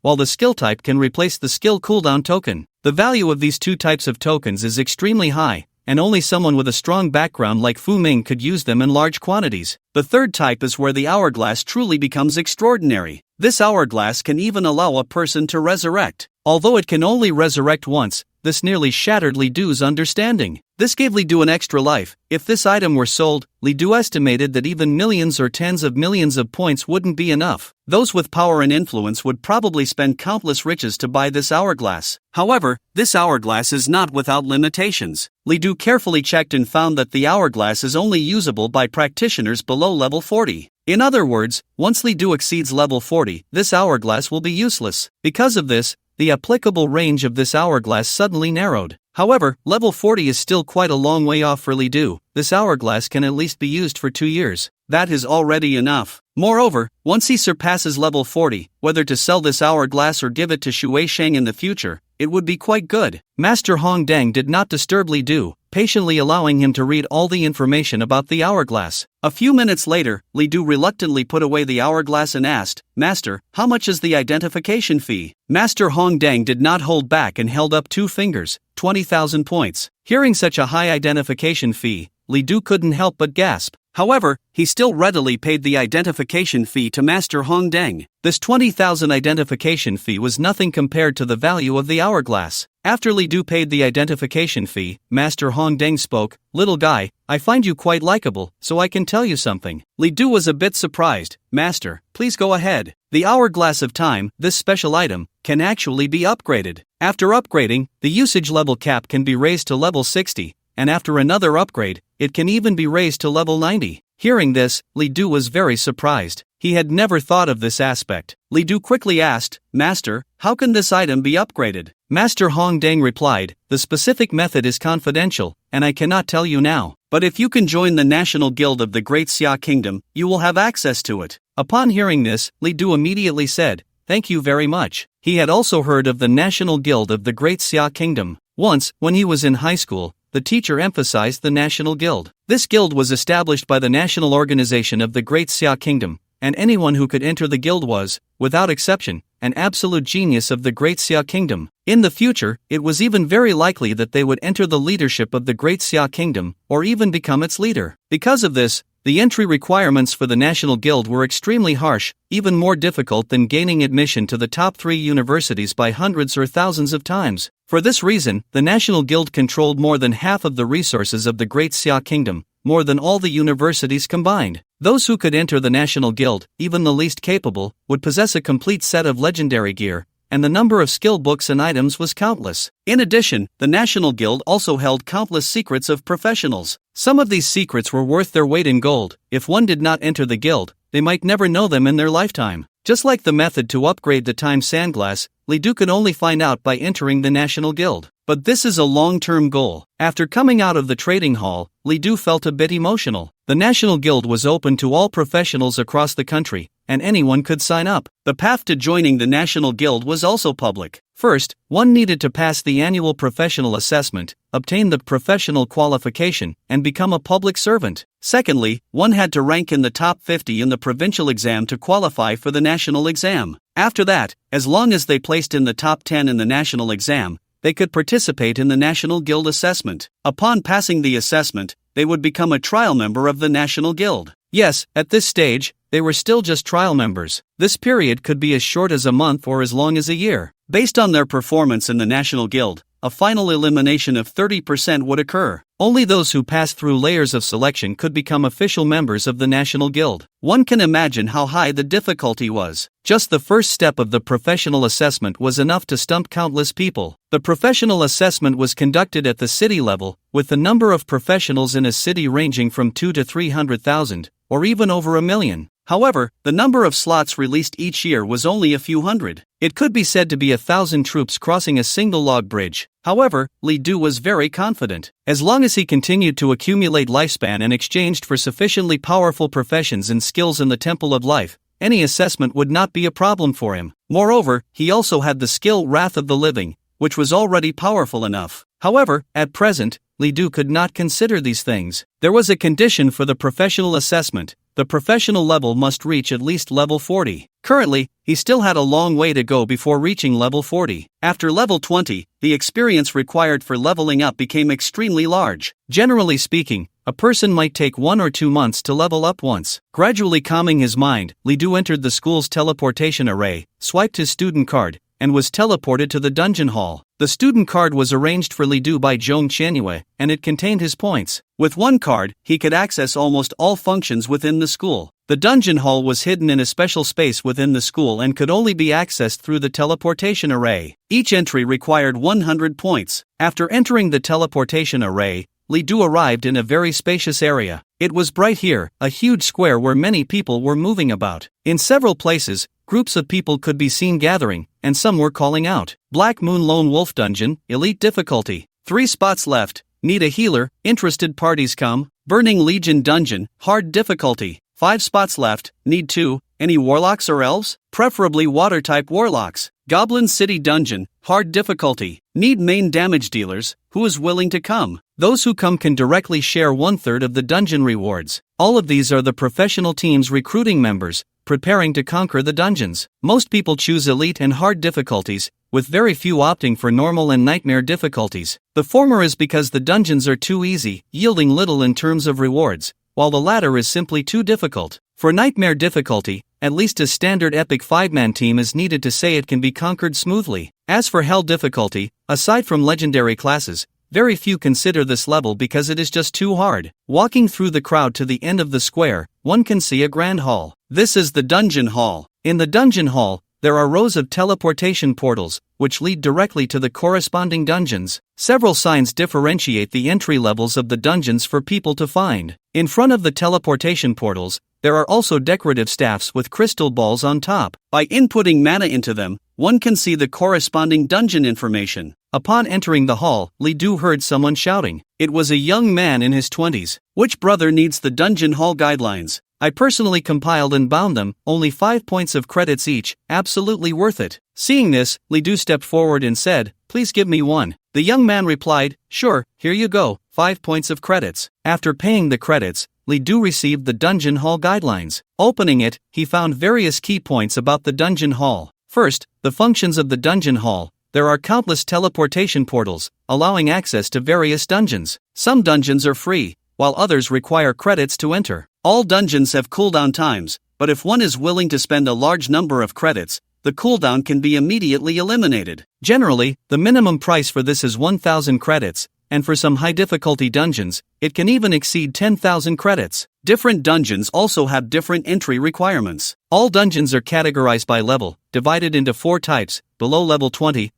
while the skill type can replace the skill cooldown token. The value of these 2 types of tokens is extremely high, and only someone with a strong background like Fu Ming could use them in large quantities. The third type is where the hourglass truly becomes extraordinary. This hourglass can even allow a person to resurrect. Although it can only resurrect once, this nearly shattered Li Du's understanding. This gave Li Du an extra life. If this item were sold, Li Du estimated that even millions or tens of millions of points wouldn't be enough. Those with power and influence would probably spend countless riches to buy this hourglass. However, this hourglass is not without limitations. Li Du carefully checked and found that the hourglass is only usable by practitioners below level 40. In other words, once Li Du exceeds level 40, this hourglass will be useless. Because of this, the applicable range of this hourglass suddenly narrowed. However, level 40 is still quite a long way off for Li Du. This hourglass can at least be used for 2 years. That is already enough. Moreover, once he surpasses level 40, whether to sell this hourglass or give it to Shui Sheng in the future, it would be quite good. Master Hong Deng did not disturb Li Du, patiently allowing him to read all the information about the hourglass. A few minutes later, Li Du reluctantly put away the hourglass and asked, "Master, how much is the identification fee?" Master Hong Deng did not hold back and held up 2 fingers, 20,000 points. Hearing such a high identification fee, Li Du couldn't help but gasp. However, he still readily paid the identification fee to Master Hong Deng. This 20,000 identification fee was nothing compared to the value of the hourglass. After Li Du paid the identification fee, Master Hong Deng spoke, "Little guy, I find you quite likable, so I can tell you something." Li Du was a bit surprised. "Master, please go ahead." The hourglass of time, this special item, can actually be upgraded. After upgrading, the usage level cap can be raised to level 60. And after another upgrade, it can even be raised to level 90. Hearing this, Li Du was very surprised. He had never thought of this aspect. Li Du quickly asked, "Master, how can this item be upgraded?" Master Hong Deng replied, "The specific method is confidential, and I cannot tell you now. But if you can join the National Guild of the Great Xia Kingdom, you will have access to it." Upon hearing this, Li Du immediately said, "Thank you very much." He had also heard of the National Guild of the Great Xia Kingdom. Once, when he was in high school, the teacher emphasized the National Guild. This guild was established by the national organization of the Great Xia Kingdom, and anyone who could enter the guild was, without exception, an absolute genius of the Great Xia Kingdom. In the future, it was even very likely that they would enter the leadership of the Great Xia Kingdom, or even become its leader. Because of this, the entry requirements for the National Guild were extremely harsh, even more difficult than gaining admission to the top 3 universities by hundreds or thousands of times. For this reason, the National Guild controlled more than half of the resources of the Great Xia Kingdom, more than all the universities combined. Those who could enter the National Guild, even the least capable, would possess a complete set of legendary gear, and the number of skill books and items was countless. In addition, the National Guild also held countless secrets of professionals. Some of these secrets were worth their weight in gold. If one did not enter the guild, they might never know them in their lifetime. Just like the method to upgrade the time sandglass, Li Du could only find out by entering the National Guild. But this is a long-term goal. After coming out of the trading hall, Li Du felt a bit emotional. The National Guild was open to all professionals across the country, and anyone could sign up. The path to joining the National Guild was also public. First, one needed to pass the annual professional assessment, obtain the professional qualification, and become a public servant. Secondly, one had to rank in the top 50 in the provincial exam to qualify for the national exam. After that, as long as they placed in the top 10 in the national exam, they could participate in the National Guild assessment. Upon passing the assessment, they would become a trial member of the National Guild. Yes, at this stage, they were still just trial members. This period could be as short as a month or as long as a year. Based on their performance in the National Guild, a final elimination of 30% would occur. Only those who passed through layers of selection could become official members of the National Guild. One can imagine how high the difficulty was. Just the first step of the professional assessment was enough to stump countless people. The professional assessment was conducted at the city level, with the number of professionals in a city ranging from 2 to 300,000, or even over 1 million. However, the number of slots released each year was only a few hundred. It could be said to be 1,000 troops crossing a single log bridge. However, Li Du was very confident. As long as he continued to accumulate lifespan and exchanged for sufficiently powerful professions and skills in the Temple of Life, any assessment would not be a problem for him. Moreover, he also had the skill Wrath of the Living, which was already powerful enough. However, at present, Li Du could not consider these things. There was a condition for the professional assessment. The professional level must reach at least level 40. Currently, he still had a long way to go before reaching level 40. After level 20, the experience required for leveling up became extremely large. Generally speaking, a person might take 1 or 2 months to level up once. Gradually calming his mind, Li Du entered the school's teleportation array, swiped his student card, and was teleported to the dungeon hall. The student card was arranged for Li Du by Zhong Qianyue, and it contained his points. With one card, he could access almost all functions within the school. The dungeon hall was hidden in a special space within the school and could only be accessed through the teleportation array. Each entry required 100 points. After entering the teleportation array, Li Du arrived in a very spacious area. It was bright here, a huge square where many people were moving about. In several places, groups of people could be seen gathering, and some were calling out. Black Moon Lone Wolf Dungeon, Elite Difficulty. 3 spots left, need a healer, interested parties come. Burning Legion Dungeon, Hard Difficulty. 5 spots left, need 2, any warlocks or elves? Preferably water-type warlocks. Goblin City Dungeon, Hard Difficulty. Need main damage dealers, who is willing to come? Those who come can directly share 1/3 of the dungeon rewards. All of these are the professional teams recruiting members, preparing to conquer the dungeons. Most people choose elite and hard difficulties, with very few opting for normal and nightmare difficulties. The former is because the dungeons are too easy, yielding little in terms of rewards, while the latter is simply too difficult. For nightmare difficulty, at least a standard epic 5-man team is needed to say it can be conquered smoothly. As for hell difficulty, aside from legendary classes, very few consider this level because it is just too hard. Walking through the crowd to the end of the square, one can see a grand hall. This is the dungeon hall. In the dungeon hall, there are rows of teleportation portals, which lead directly to the corresponding dungeons. Several signs differentiate the entry levels of the dungeons for people to find. In front of the teleportation portals, there are also decorative staffs with crystal balls on top. By inputting mana into them, one can see the corresponding dungeon information. Upon entering the hall, Li Du heard someone shouting. It was a young man in his 20s. Which brother needs the dungeon hall guidelines? I personally compiled and bound them, only 5 points of credits each, absolutely worth it. Seeing this, Li Du stepped forward and said, please give me one. The young man replied, sure, here you go, 5 points of credits. After paying the credits, Li Du received the dungeon hall guidelines. Opening it, he found various key points about the dungeon hall. First, the functions of the dungeon hall. There are countless teleportation portals, allowing access to various dungeons. Some dungeons are free, while others require credits to enter. All dungeons have cooldown times, but if one is willing to spend a large number of credits, the cooldown can be immediately eliminated. Generally, the minimum price for this is 1,000 credits, and for some high-difficulty dungeons, it can even exceed 10,000 credits. Different dungeons also have different entry requirements. All dungeons are categorized by level, divided into 4 types, below level 20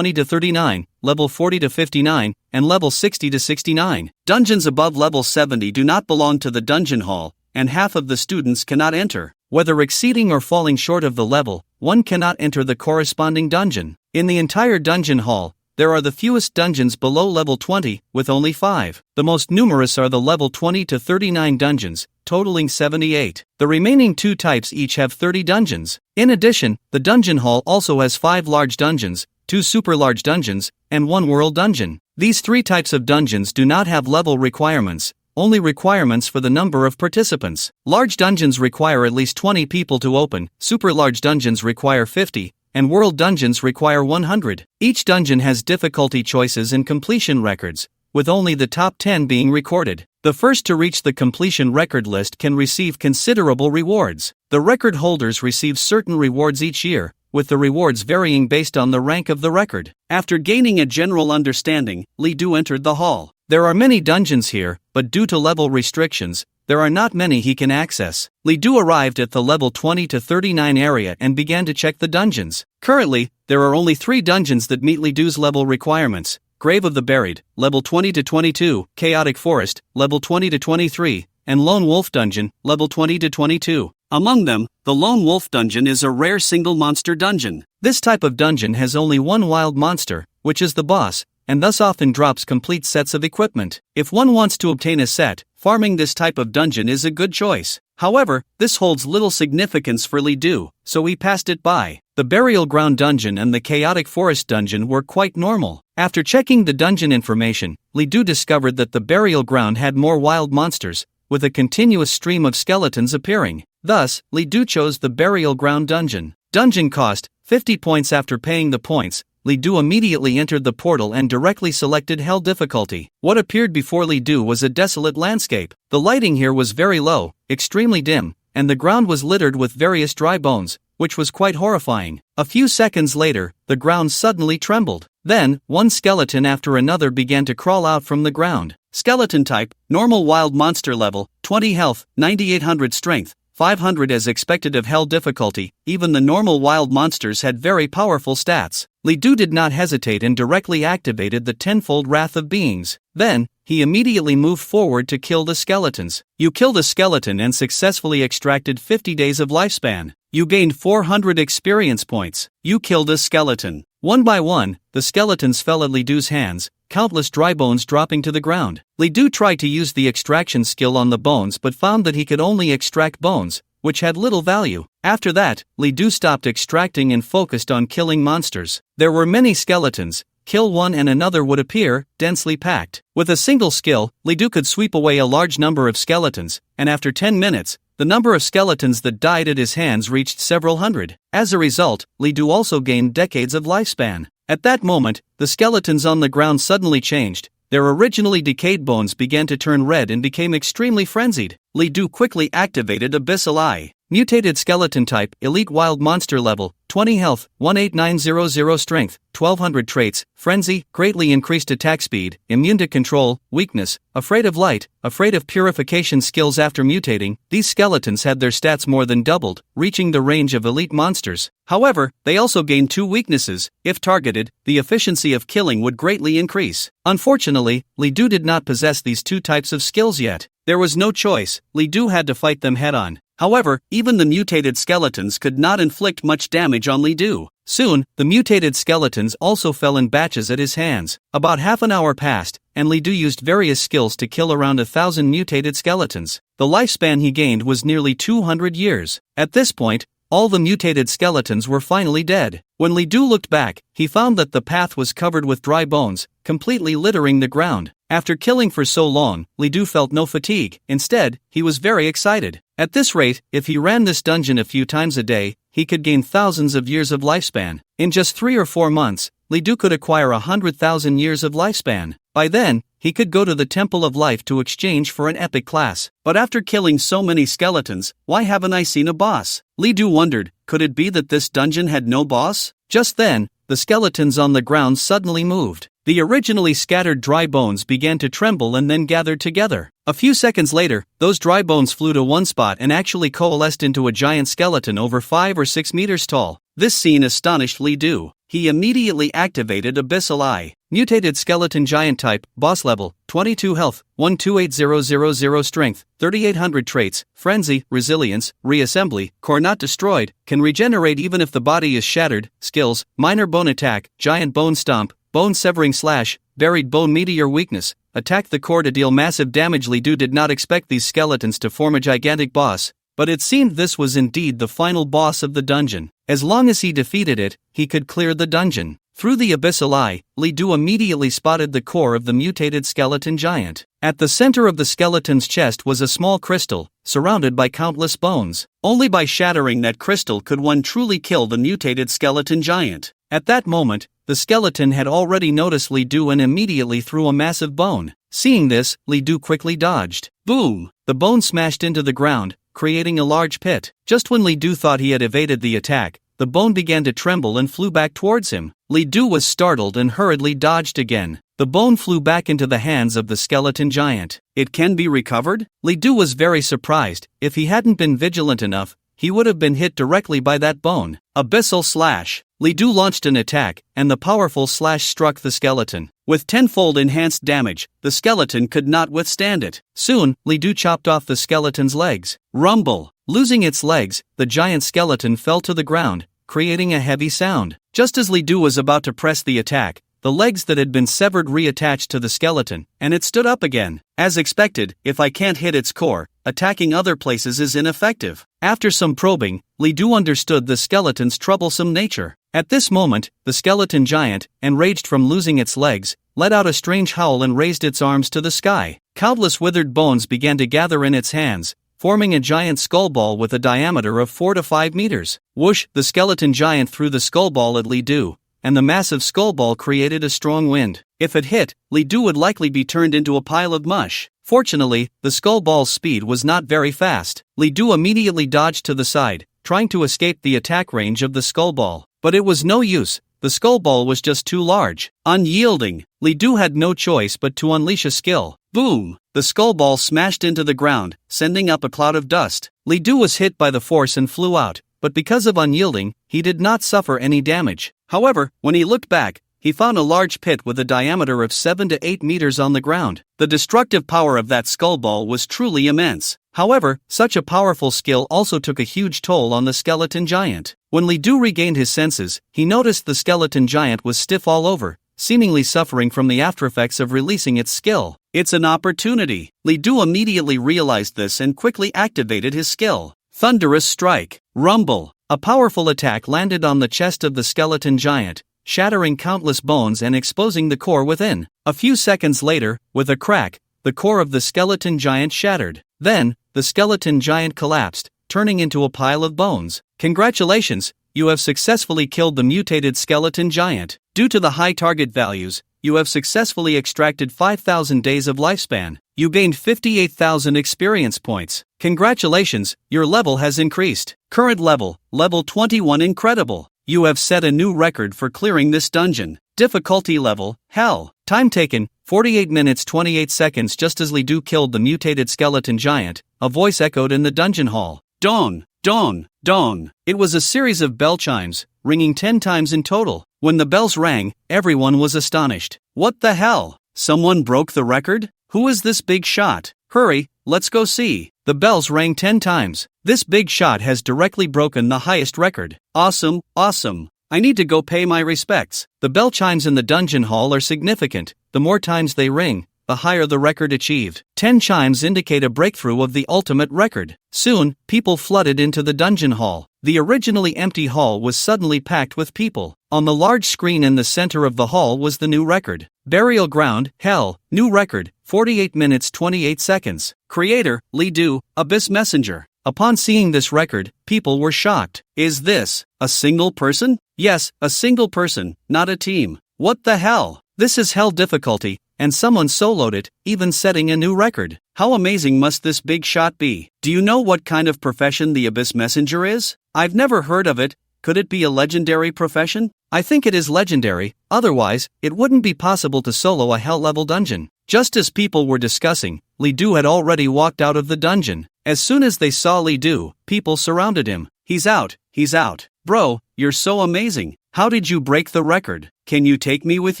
to 39, level 40 to 59, and level 60 to 69. Dungeons above level 70 do not belong to the dungeon hall, and half of the students cannot enter. Whether exceeding or falling short of the level, one cannot enter the corresponding dungeon. In the entire dungeon hall, there are the fewest dungeons below level 20, with only 5. The most numerous are the level 20 to 39 dungeons, totaling 78. The remaining 2 types each have 30 dungeons. In addition, the dungeon hall also has 5 large dungeons, 2 super large dungeons, and 1 world dungeon. These 3 types of dungeons do not have level requirements, only requirements for the number of participants. Large dungeons require at least 20 people to open, super large dungeons require 50, and world dungeons require 100. Each dungeon has difficulty choices and completion records, with only the top 10 being recorded. The first to reach the completion record list can receive considerable rewards. The record holders receive certain rewards each year, with the rewards varying based on the rank of the record. After gaining a general understanding, Li Du entered the hall. There are many dungeons here, but due to level restrictions, there are not many he can access. Li Du arrived at the level 20 to 39 area and began to check the dungeons. Currently, there are only 3 dungeons that meet Li Du's level requirements: Grave of the Buried, level 20 to 22, Chaotic Forest, level 20 to 23, and Lone Wolf Dungeon, level 20 to 22. Among them, the Lone Wolf Dungeon is a rare single monster dungeon. This type of dungeon has only one wild monster, which is the boss, and thus often drops complete sets of equipment. If one wants to obtain a set, farming this type of dungeon is a good choice. However, this holds little significance for Li Du, so he passed it by. The Burial Ground Dungeon and the Chaotic Forest Dungeon were quite normal. After checking the dungeon information, Li Du discovered that the Burial Ground had more wild monsters, with a continuous stream of skeletons appearing. Thus, Li Du chose the Burial Ground Dungeon. Dungeon cost 50 points. After paying the points, Li Du immediately entered the portal and directly selected Hell difficulty. What appeared before Li Du was a desolate landscape. The lighting here was very low, extremely dim, and the ground was littered with various dry bones, which was quite horrifying. A few seconds later, the ground suddenly trembled. Then, one skeleton after another began to crawl out from the ground. Skeleton type, normal wild monster level, 20 health, 9800 strength, 500 as expected of Hell difficulty. Even the normal wild monsters had very powerful stats. Li Du did not hesitate and directly activated the tenfold Wrath of Beings. Then, he immediately moved forward to kill the skeletons. You killed a skeleton and successfully extracted 50 days of lifespan. You gained 400 experience points. You killed a skeleton. One by one, the skeletons fell at Li Du's hands, countless dry bones dropping to the ground. Li Du tried to use the extraction skill on the bones but found that he could only extract bones, which had little value. After that, Li Du stopped extracting and focused on killing monsters. There were many skeletons. Kill one and another would appear, densely packed. With a single skill, Li Du could sweep away a large number of skeletons, and after 10 minutes, the number of skeletons that died at his hands reached several hundred. As a result, Li Du also gained decades of lifespan. At that moment, the skeletons on the ground suddenly changed. Their originally decayed bones began to turn red and became extremely frenzied. Li Du quickly activated Abyssal Eye. Mutated skeleton type, elite wild monster level, 20 health, 18900 strength, 1200 traits, frenzy, greatly increased attack speed, immune to control, weakness, afraid of light, afraid of purification skills. After mutating, these skeletons had their stats more than doubled, reaching the range of elite monsters. However, they also gained 2 weaknesses. If targeted, the efficiency of killing would greatly increase. Unfortunately, Li Du did not possess these 2 types of skills yet. There was no choice, Li Du had to fight them head-on. However, even the mutated skeletons could not inflict much damage on Li Du. Soon, the mutated skeletons also fell in batches at his hands. About half an hour passed, and Li Du used various skills to kill around 1,000 mutated skeletons. The lifespan he gained was nearly 200 years. At this point, all the mutated skeletons were finally dead. When Li Du looked back, he found that the path was covered with dry bones, completely littering the ground. After killing for so long, Li Du felt no fatigue. Instead, he was very excited. At this rate, if he ran this dungeon a few times a day, he could gain thousands of years of lifespan. In just 3 or 4 months, Li Du could acquire 100,000 years of lifespan. By then, he could go to the Temple of Life to exchange for an epic class. But after killing so many skeletons, why haven't I seen a boss? Li Du wondered, could it be that this dungeon had no boss? Just then, the skeletons on the ground suddenly moved. The originally scattered dry bones began to tremble and then gathered together. A few seconds later, those dry bones flew to one spot and actually coalesced into a giant skeleton over 5 or 6 meters tall. This scene astonished Li Du. He immediately activated Abyssal Eye. Mutated skeleton giant type, boss level, 22 health, 128000 strength, 3800 traits, frenzy, resilience, reassembly, core not destroyed, can regenerate even if the body is shattered, skills, minor bone attack, giant bone stomp, bone severing slash, buried bone meteor weakness, attack the core to deal massive damage. Li Du did not expect these skeletons to form a gigantic boss, but it seemed this was indeed the final boss of the dungeon. As long as he defeated it, he could clear the dungeon. Through the abyssal eye, Li Du immediately spotted the core of the mutated skeleton giant. At the center of the skeleton's chest was a small crystal, surrounded by countless bones. Only by shattering that crystal could one truly kill the mutated skeleton giant. At that moment, the skeleton had already noticed Li Du and immediately threw a massive bone. Seeing this, Li Du quickly dodged. Boom! The bone smashed into the ground, creating a large pit. Just when Li Du thought he had evaded the attack, the bone began to tremble and flew back towards him. Li Du was startled and hurriedly dodged again. The bone flew back into the hands of the skeleton giant. It can be recovered? Li Du was very surprised. If he hadn't been vigilant enough, he would have been hit directly by that bone. Abyssal slash. Li Du launched an attack, and the powerful slash struck the skeleton. With tenfold enhanced damage, the skeleton could not withstand it. Soon, Li Du chopped off the skeleton's legs. Rumble! Losing its legs, the giant skeleton fell to the ground, creating a heavy sound. Just as Li Du was about to press the attack, the legs that had been severed reattached to the skeleton, and it stood up again. As expected, if I can't hit its core, attacking other places is ineffective. After some probing, Li Du understood the skeleton's troublesome nature. At this moment, the skeleton giant, enraged from losing its legs, let out a strange howl and raised its arms to the sky. Countless withered bones began to gather in its hands, forming a giant skull ball with a diameter of 4 to 5 meters. Whoosh! The skeleton giant threw the skull ball at Li Du, and the massive skull ball created a strong wind. If it hit, Li Du would likely be turned into a pile of mush. Fortunately, the skull ball's speed was not very fast. Li Du immediately dodged to the side, trying to escape the attack range of the skull ball. But it was no use. The skull ball was just too large. Unyielding, Li Du had no choice but to unleash a skill. Boom! The skull ball smashed into the ground, sending up a cloud of dust. Li Du was hit by the force and flew out, but because of unyielding, he did not suffer any damage. However, when he looked back, he found a large pit with a diameter of 7 to 8 meters on the ground. The destructive power of that skull ball was truly immense. However, such a powerful skill also took a huge toll on the skeleton giant. When Li Du regained his senses, he noticed the skeleton giant was stiff all over, seemingly suffering from the aftereffects of releasing its skill. It's an opportunity. Li Du immediately realized this and quickly activated his skill. Thunderous strike. Rumble. A powerful attack landed on the chest of the skeleton giant, shattering countless bones and exposing the core within. A few seconds later, with a crack, the core of the skeleton giant shattered. Then, the skeleton giant collapsed, turning into a pile of bones. Congratulations, you have successfully killed the mutated skeleton giant. Due to the high target values, you have successfully extracted 5,000 days of lifespan. You gained 58,000 experience points. Congratulations, your level has increased. Current level, level 21. Incredible. You have set a new record for clearing this dungeon. Difficulty level, hell. Time taken, 48 minutes 28 seconds. Just as Li Du killed the mutated skeleton giant, a voice echoed in the dungeon hall. Dawn, dawn, dawn. It was a series of bell chimes, ringing 10 times in total. When the bells rang, everyone was astonished. What the hell? Someone broke the record? Who is this big shot? Hurry, let's go see. The bells rang 10 times. This big shot has directly broken the highest record. Awesome, awesome. I need to go pay my respects. The bell chimes in the dungeon hall are significant. The more times they ring, the higher the record achieved. 10 chimes indicate a breakthrough of the ultimate record. Soon, people flooded into the dungeon hall. The originally empty hall was suddenly packed with people. On the large screen in the center of the hall was the new record. Burial ground, hell, new record, 48 minutes 28 seconds. Creator, Li Du, Abyss Messenger. Upon seeing this record, people were shocked. Is this a single person? Yes, a single person, not a team. What the hell? This is hell difficulty, and someone soloed it, even setting a new record. How amazing must this big shot be? Do you know what kind of profession the Abyss Messenger is? I've never heard of it. Could it be a legendary profession? I think it is legendary, otherwise, it wouldn't be possible to solo a hell-level dungeon. Just as people were discussing, Li Du had already walked out of the dungeon. As soon as they saw Li Du, people surrounded him. He's out, he's out. Bro, you're so amazing. How did you break the record? Can you take me with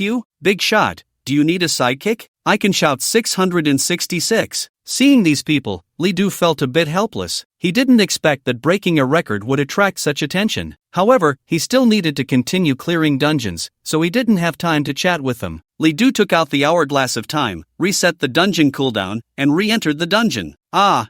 you? Big shot. Do you need a sidekick? I can shout 666. Seeing these people, Li Du felt a bit helpless. He didn't expect that breaking a record would attract such attention. However, he still needed to continue clearing dungeons, so he didn't have time to chat with them. Li Du took out the hourglass of time, reset the dungeon cooldown, and re-entered the dungeon.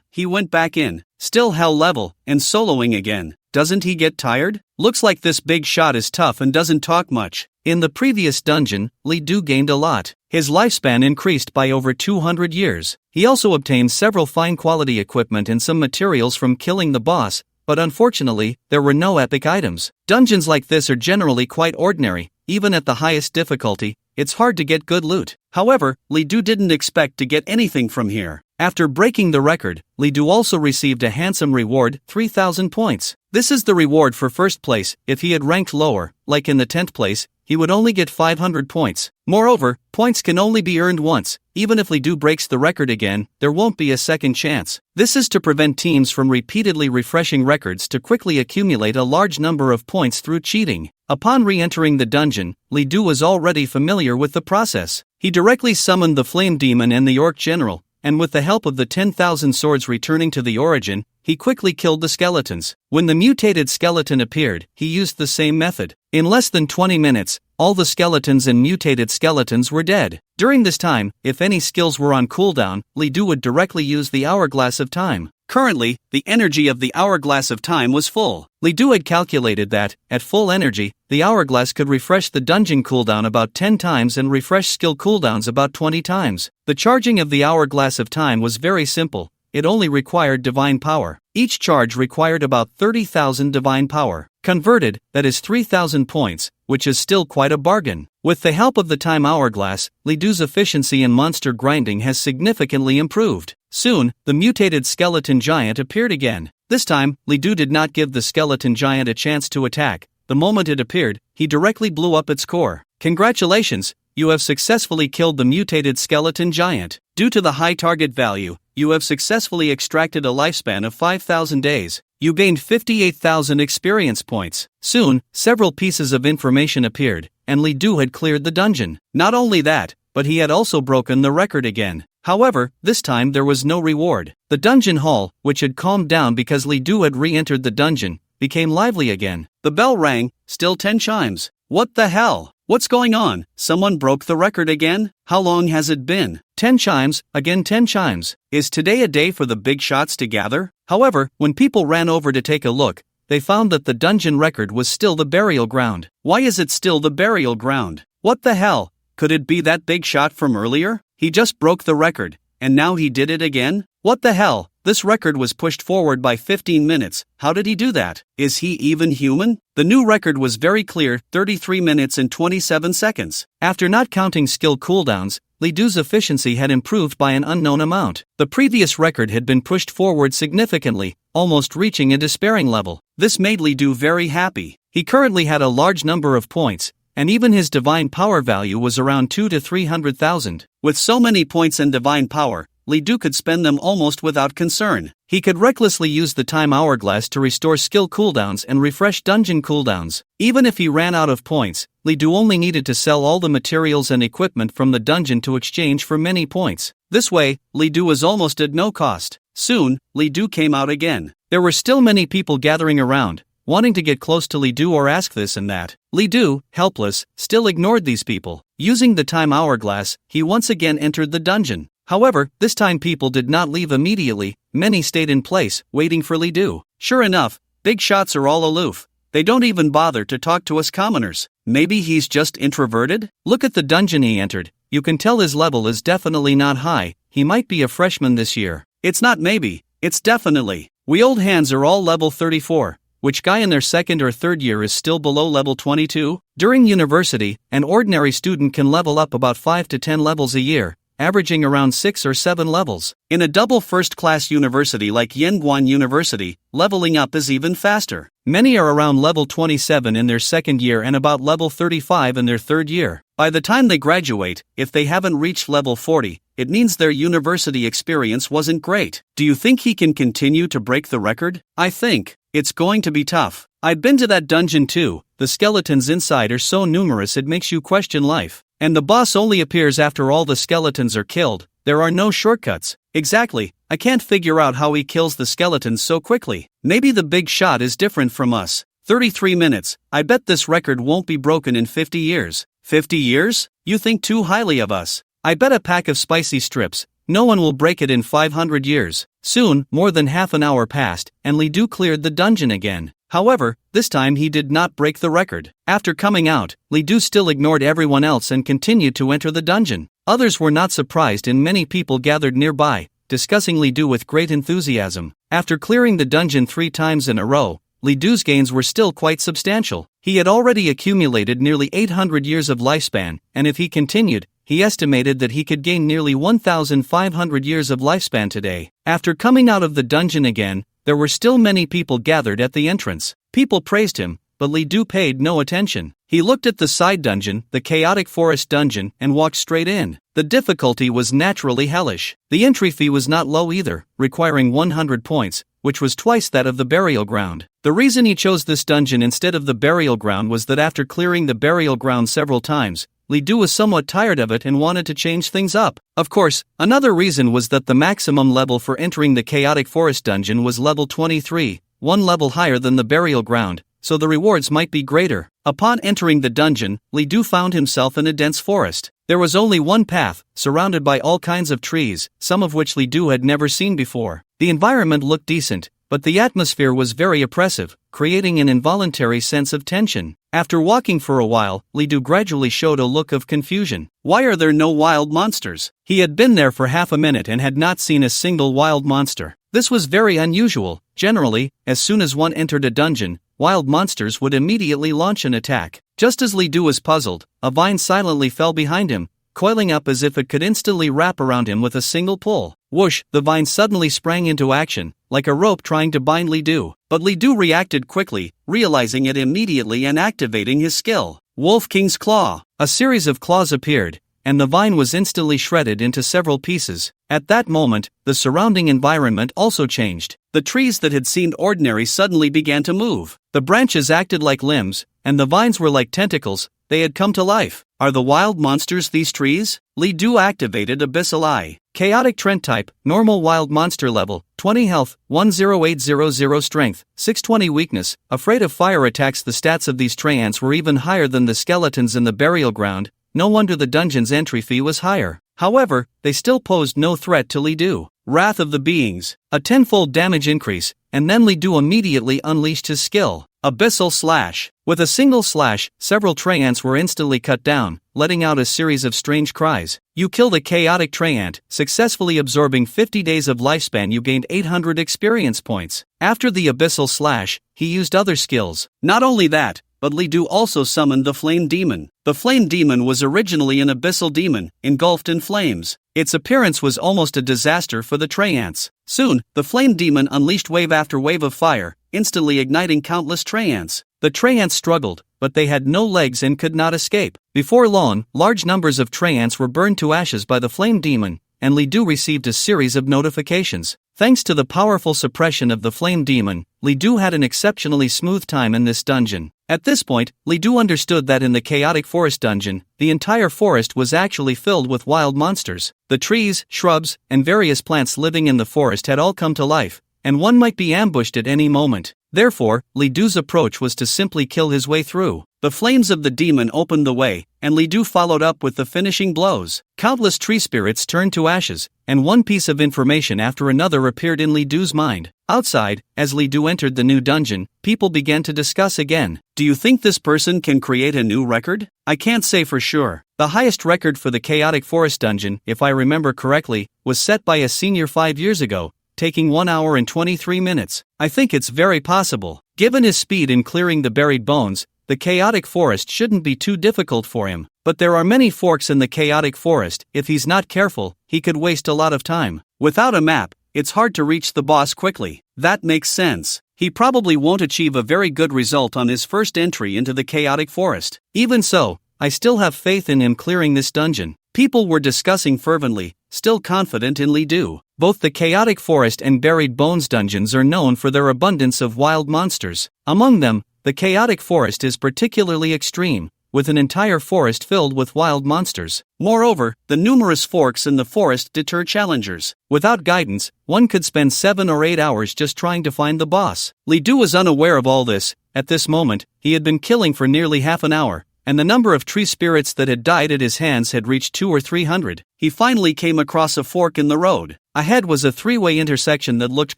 He went back in, still hell level, and soloing again. Doesn't he get tired? Looks like this big shot is tough and doesn't talk much. In the previous dungeon, Li Du gained a lot. His lifespan increased by over 200 years. He also obtained several fine-quality equipment and some materials from killing the boss, but unfortunately, there were no epic items. Dungeons like this are generally quite ordinary. Even at the highest difficulty, it's hard to get good loot. However, Li Du didn't expect to get anything from here. After breaking the record, Li Du also received a handsome reward, 3,000 points. This is the reward for first place. If he had ranked lower, like in the 10th place, he would only get 500 points. Moreover, points can only be earned once. Even if Li Du breaks the record again, there won't be a second chance. This is to prevent teams from repeatedly refreshing records to quickly accumulate a large number of points through cheating. Upon re-entering the dungeon, Li Du was already familiar with the process. He directly summoned the Flame Demon and the Orc General, and with the help of the 10,000 swords returning to the origin, he quickly killed the skeletons. When the mutated skeleton appeared, he used the same method. In less than 20 minutes, all the skeletons and mutated skeletons were dead. During this time, if any skills were on cooldown, Li Du would directly use the Hourglass of Time. Currently, the energy of the Hourglass of Time was full. Li Du had calculated that, at full energy, the Hourglass could refresh the dungeon cooldown about 10 times and refresh skill cooldowns about 20 times. The charging of the Hourglass of Time was very simple. It only required divine power. Each charge required about 30,000 divine power. Converted, that is 3,000 points, which is still quite a bargain. With the help of the Time Hourglass, Li Du's efficiency in monster grinding has significantly improved. Soon, the mutated skeleton giant appeared again. This time, Li Du did not give the skeleton giant a chance to attack. The moment it appeared, he directly blew up its core. Congratulations, you have successfully killed the mutated skeleton giant. Due to the high target value, you have successfully extracted a lifespan of 5,000 days. You gained 58,000 experience points. Soon, several pieces of information appeared, and Li Du had cleared the dungeon. Not only that, but he had also broken the record again. However, this time there was no reward. The dungeon hall, which had calmed down because Li Du had re-entered the dungeon, became lively again. The bell rang, still 10 chimes. What the hell? What's going on? Someone broke the record again? How long has it been? 10 chimes, again 10 chimes. Is today a day for the big shots to gather? However, when people ran over to take a look, they found that the dungeon record was still the burial ground. Why is it still the burial ground? What the hell? Could it be that big shot from earlier? He just broke the record, and now he did it again? What the hell? This record was pushed forward by 15 minutes. How did he do that? Is he even human? The new record was very clear, 33 minutes and 27 seconds. After not counting skill cooldowns, Li Du's efficiency had improved by an unknown amount. The previous record had been pushed forward significantly, almost reaching a despairing level. This made Li Du very happy. He currently had a large number of points, and even his divine power value was around 2 to 300,000. With so many points and divine power, Li Du could spend them almost without concern. He could recklessly use the Time Hourglass to restore skill cooldowns and refresh dungeon cooldowns. Even if he ran out of points, Li Du only needed to sell all the materials and equipment from the dungeon to exchange for many points. This way, Li Du was almost at no cost. Soon, Li Du came out again. There were still many people gathering around, wanting to get close to Li Du or ask this and that. Li Du, helpless, still ignored these people. Using the Time Hourglass, he once again entered the dungeon. However, this time people did not leave immediately. Many stayed in place, waiting for Li Du. Sure enough, big shots are all aloof. They don't even bother to talk to us commoners. Maybe he's just introverted? Look at the dungeon he entered. You can tell his level is definitely not high. He might be a freshman this year. It's not maybe, it's definitely. We old hands are all level 34. Which guy in their second or third year is still below level 22? During university, an ordinary student can level up about 5 to 10 levels a year, averaging around 6 or 7 levels. In a double first-class university like Yanguan University, leveling up is even faster. Many are around level 27 in their second year and about level 35 in their third year. By the time they graduate, if they haven't reached level 40, it means their university experience wasn't great. Do you think he can continue to break the record? I think it's going to be tough. I've been to that dungeon too. The skeletons inside are so numerous it makes you question life. And the boss only appears after all the skeletons are killed. There are no shortcuts. Exactly, I can't figure out how he kills the skeletons so quickly. Maybe the big shot is different from us. 33 minutes, I bet this record won't be broken in 50 years. 50 years? You think too highly of us. I bet a pack of spicy strips, no one will break it in 500 years. Soon, more than half an hour passed, and Li Du cleared the dungeon again. However, this time he did not break the record. After coming out, Li Du still ignored everyone else and continued to enter the dungeon. Others were not surprised and many people gathered nearby, discussing Li Du with great enthusiasm. After clearing the dungeon 3 times in a row, Li Du's gains were still quite substantial. He had already accumulated nearly 800 years of lifespan, and if he continued, he estimated that he could gain nearly 1,500 years of lifespan today. After coming out of the dungeon again, there were still many people gathered at the entrance. People praised him, but Li Du paid no attention. He looked at the side dungeon, the chaotic forest dungeon, and walked straight in. The difficulty was naturally hellish. The entry fee was not low either, requiring 100 points, which was twice that of the burial ground. The reason he chose this dungeon instead of the burial ground was that after clearing the burial ground several times, Li Du was somewhat tired of it and wanted to change things up. Of course, another reason was that the maximum level for entering the chaotic forest dungeon was level 23, 1 level higher than the burial ground, so the rewards might be greater. Upon entering the dungeon, Li Du found himself in a dense forest. There was only one path, surrounded by all kinds of trees, some of which Li Du had never seen before. The environment looked decent, but the atmosphere was very oppressive, creating an involuntary sense of tension. After walking for a while, Li Du gradually showed a look of confusion. Why are there no wild monsters? He had been there for half a minute and had not seen a single wild monster. This was very unusual. Generally, as soon as one entered a dungeon, wild monsters would immediately launch an attack. Just as Li Du was puzzled, a vine silently fell behind him, coiling up as if it could instantly wrap around him with a single pull. Whoosh, the vine suddenly sprang into action, like a rope trying to bind Li Du. But Li Du reacted quickly, realizing it immediately and activating his skill. Wolf King's Claw. A series of claws appeared, and the vine was instantly shredded into several pieces. At that moment, the surrounding environment also changed. The trees that had seemed ordinary suddenly began to move. The branches acted like limbs, and the vines were like tentacles. They had come to life. Are the wild monsters these trees? Li Du activated Abyssal Eye. Chaotic Trend Type, Normal Wild Monster Level, 20 Health, 10800 Strength, 620 Weakness. Afraid of fire attacks. The stats of these treants were even higher than the skeletons in the burial ground. No wonder the dungeon's entry fee was higher. However, they still posed no threat to Li Du. Wrath of the Beings. A 10-fold damage increase, and then Li Du immediately unleashed his skill. Abyssal Slash. With a single slash, several treants were instantly cut down, letting out a series of strange cries. You killed a chaotic treant, successfully absorbing 50 days of lifespan. You gained 800 experience points. After the Abyssal Slash, he used other skills. Not only that, but Li Du also summoned the Flame Demon. The Flame Demon was originally an abyssal demon, engulfed in flames. Its appearance was almost a disaster for the treants. Soon, the Flame Demon unleashed wave after wave of fire, instantly igniting countless treants. The treants struggled, but they had no legs and could not escape. Before long, large numbers of treants were burned to ashes by the Flame Demon, and Li Du received a series of notifications. Thanks to the powerful suppression of the Flame Demon, Li Du had an exceptionally smooth time in this dungeon. At this point, Li Du understood that in the chaotic forest dungeon, the entire forest was actually filled with wild monsters. The trees, shrubs, and various plants living in the forest had all come to life, and one might be ambushed at any moment. Therefore, Li Du's approach was to simply kill his way through. The flames of the demon opened the way, and Li Du followed up with the finishing blows. Countless tree spirits turned to ashes, and one piece of information after another appeared in Li Du's mind. Outside, as Li Du entered the new dungeon, people began to discuss again. Do you think this person can create a new record? I can't say for sure. The highest record for the chaotic forest dungeon, if I remember correctly, was set by a senior 5 years ago, taking 1 hour and 23 minutes. I think it's very possible. Given his speed in clearing the buried bones, the chaotic forest shouldn't be too difficult for him. But there are many forks in the chaotic forest. If he's not careful, he could waste a lot of time. Without a map, it's hard to reach the boss quickly. That makes sense. He probably won't achieve a very good result on his first entry into the chaotic forest. Even so, I still have faith in him clearing this dungeon. People were discussing fervently, still confident in Li Du. Both the chaotic forest and buried bones dungeons are known for their abundance of wild monsters. Among them, the chaotic forest is particularly extreme, with an entire forest filled with wild monsters. Moreover, the numerous forks in the forest deter challengers. Without guidance, one could spend 7 or 8 hours just trying to find the boss. Li Du was unaware of all this. At this moment, he had been killing for nearly half an hour, and the number of tree spirits that had died at his hands had reached 200 or 300. He finally came across a fork in the road. Ahead was a 3-way intersection that looked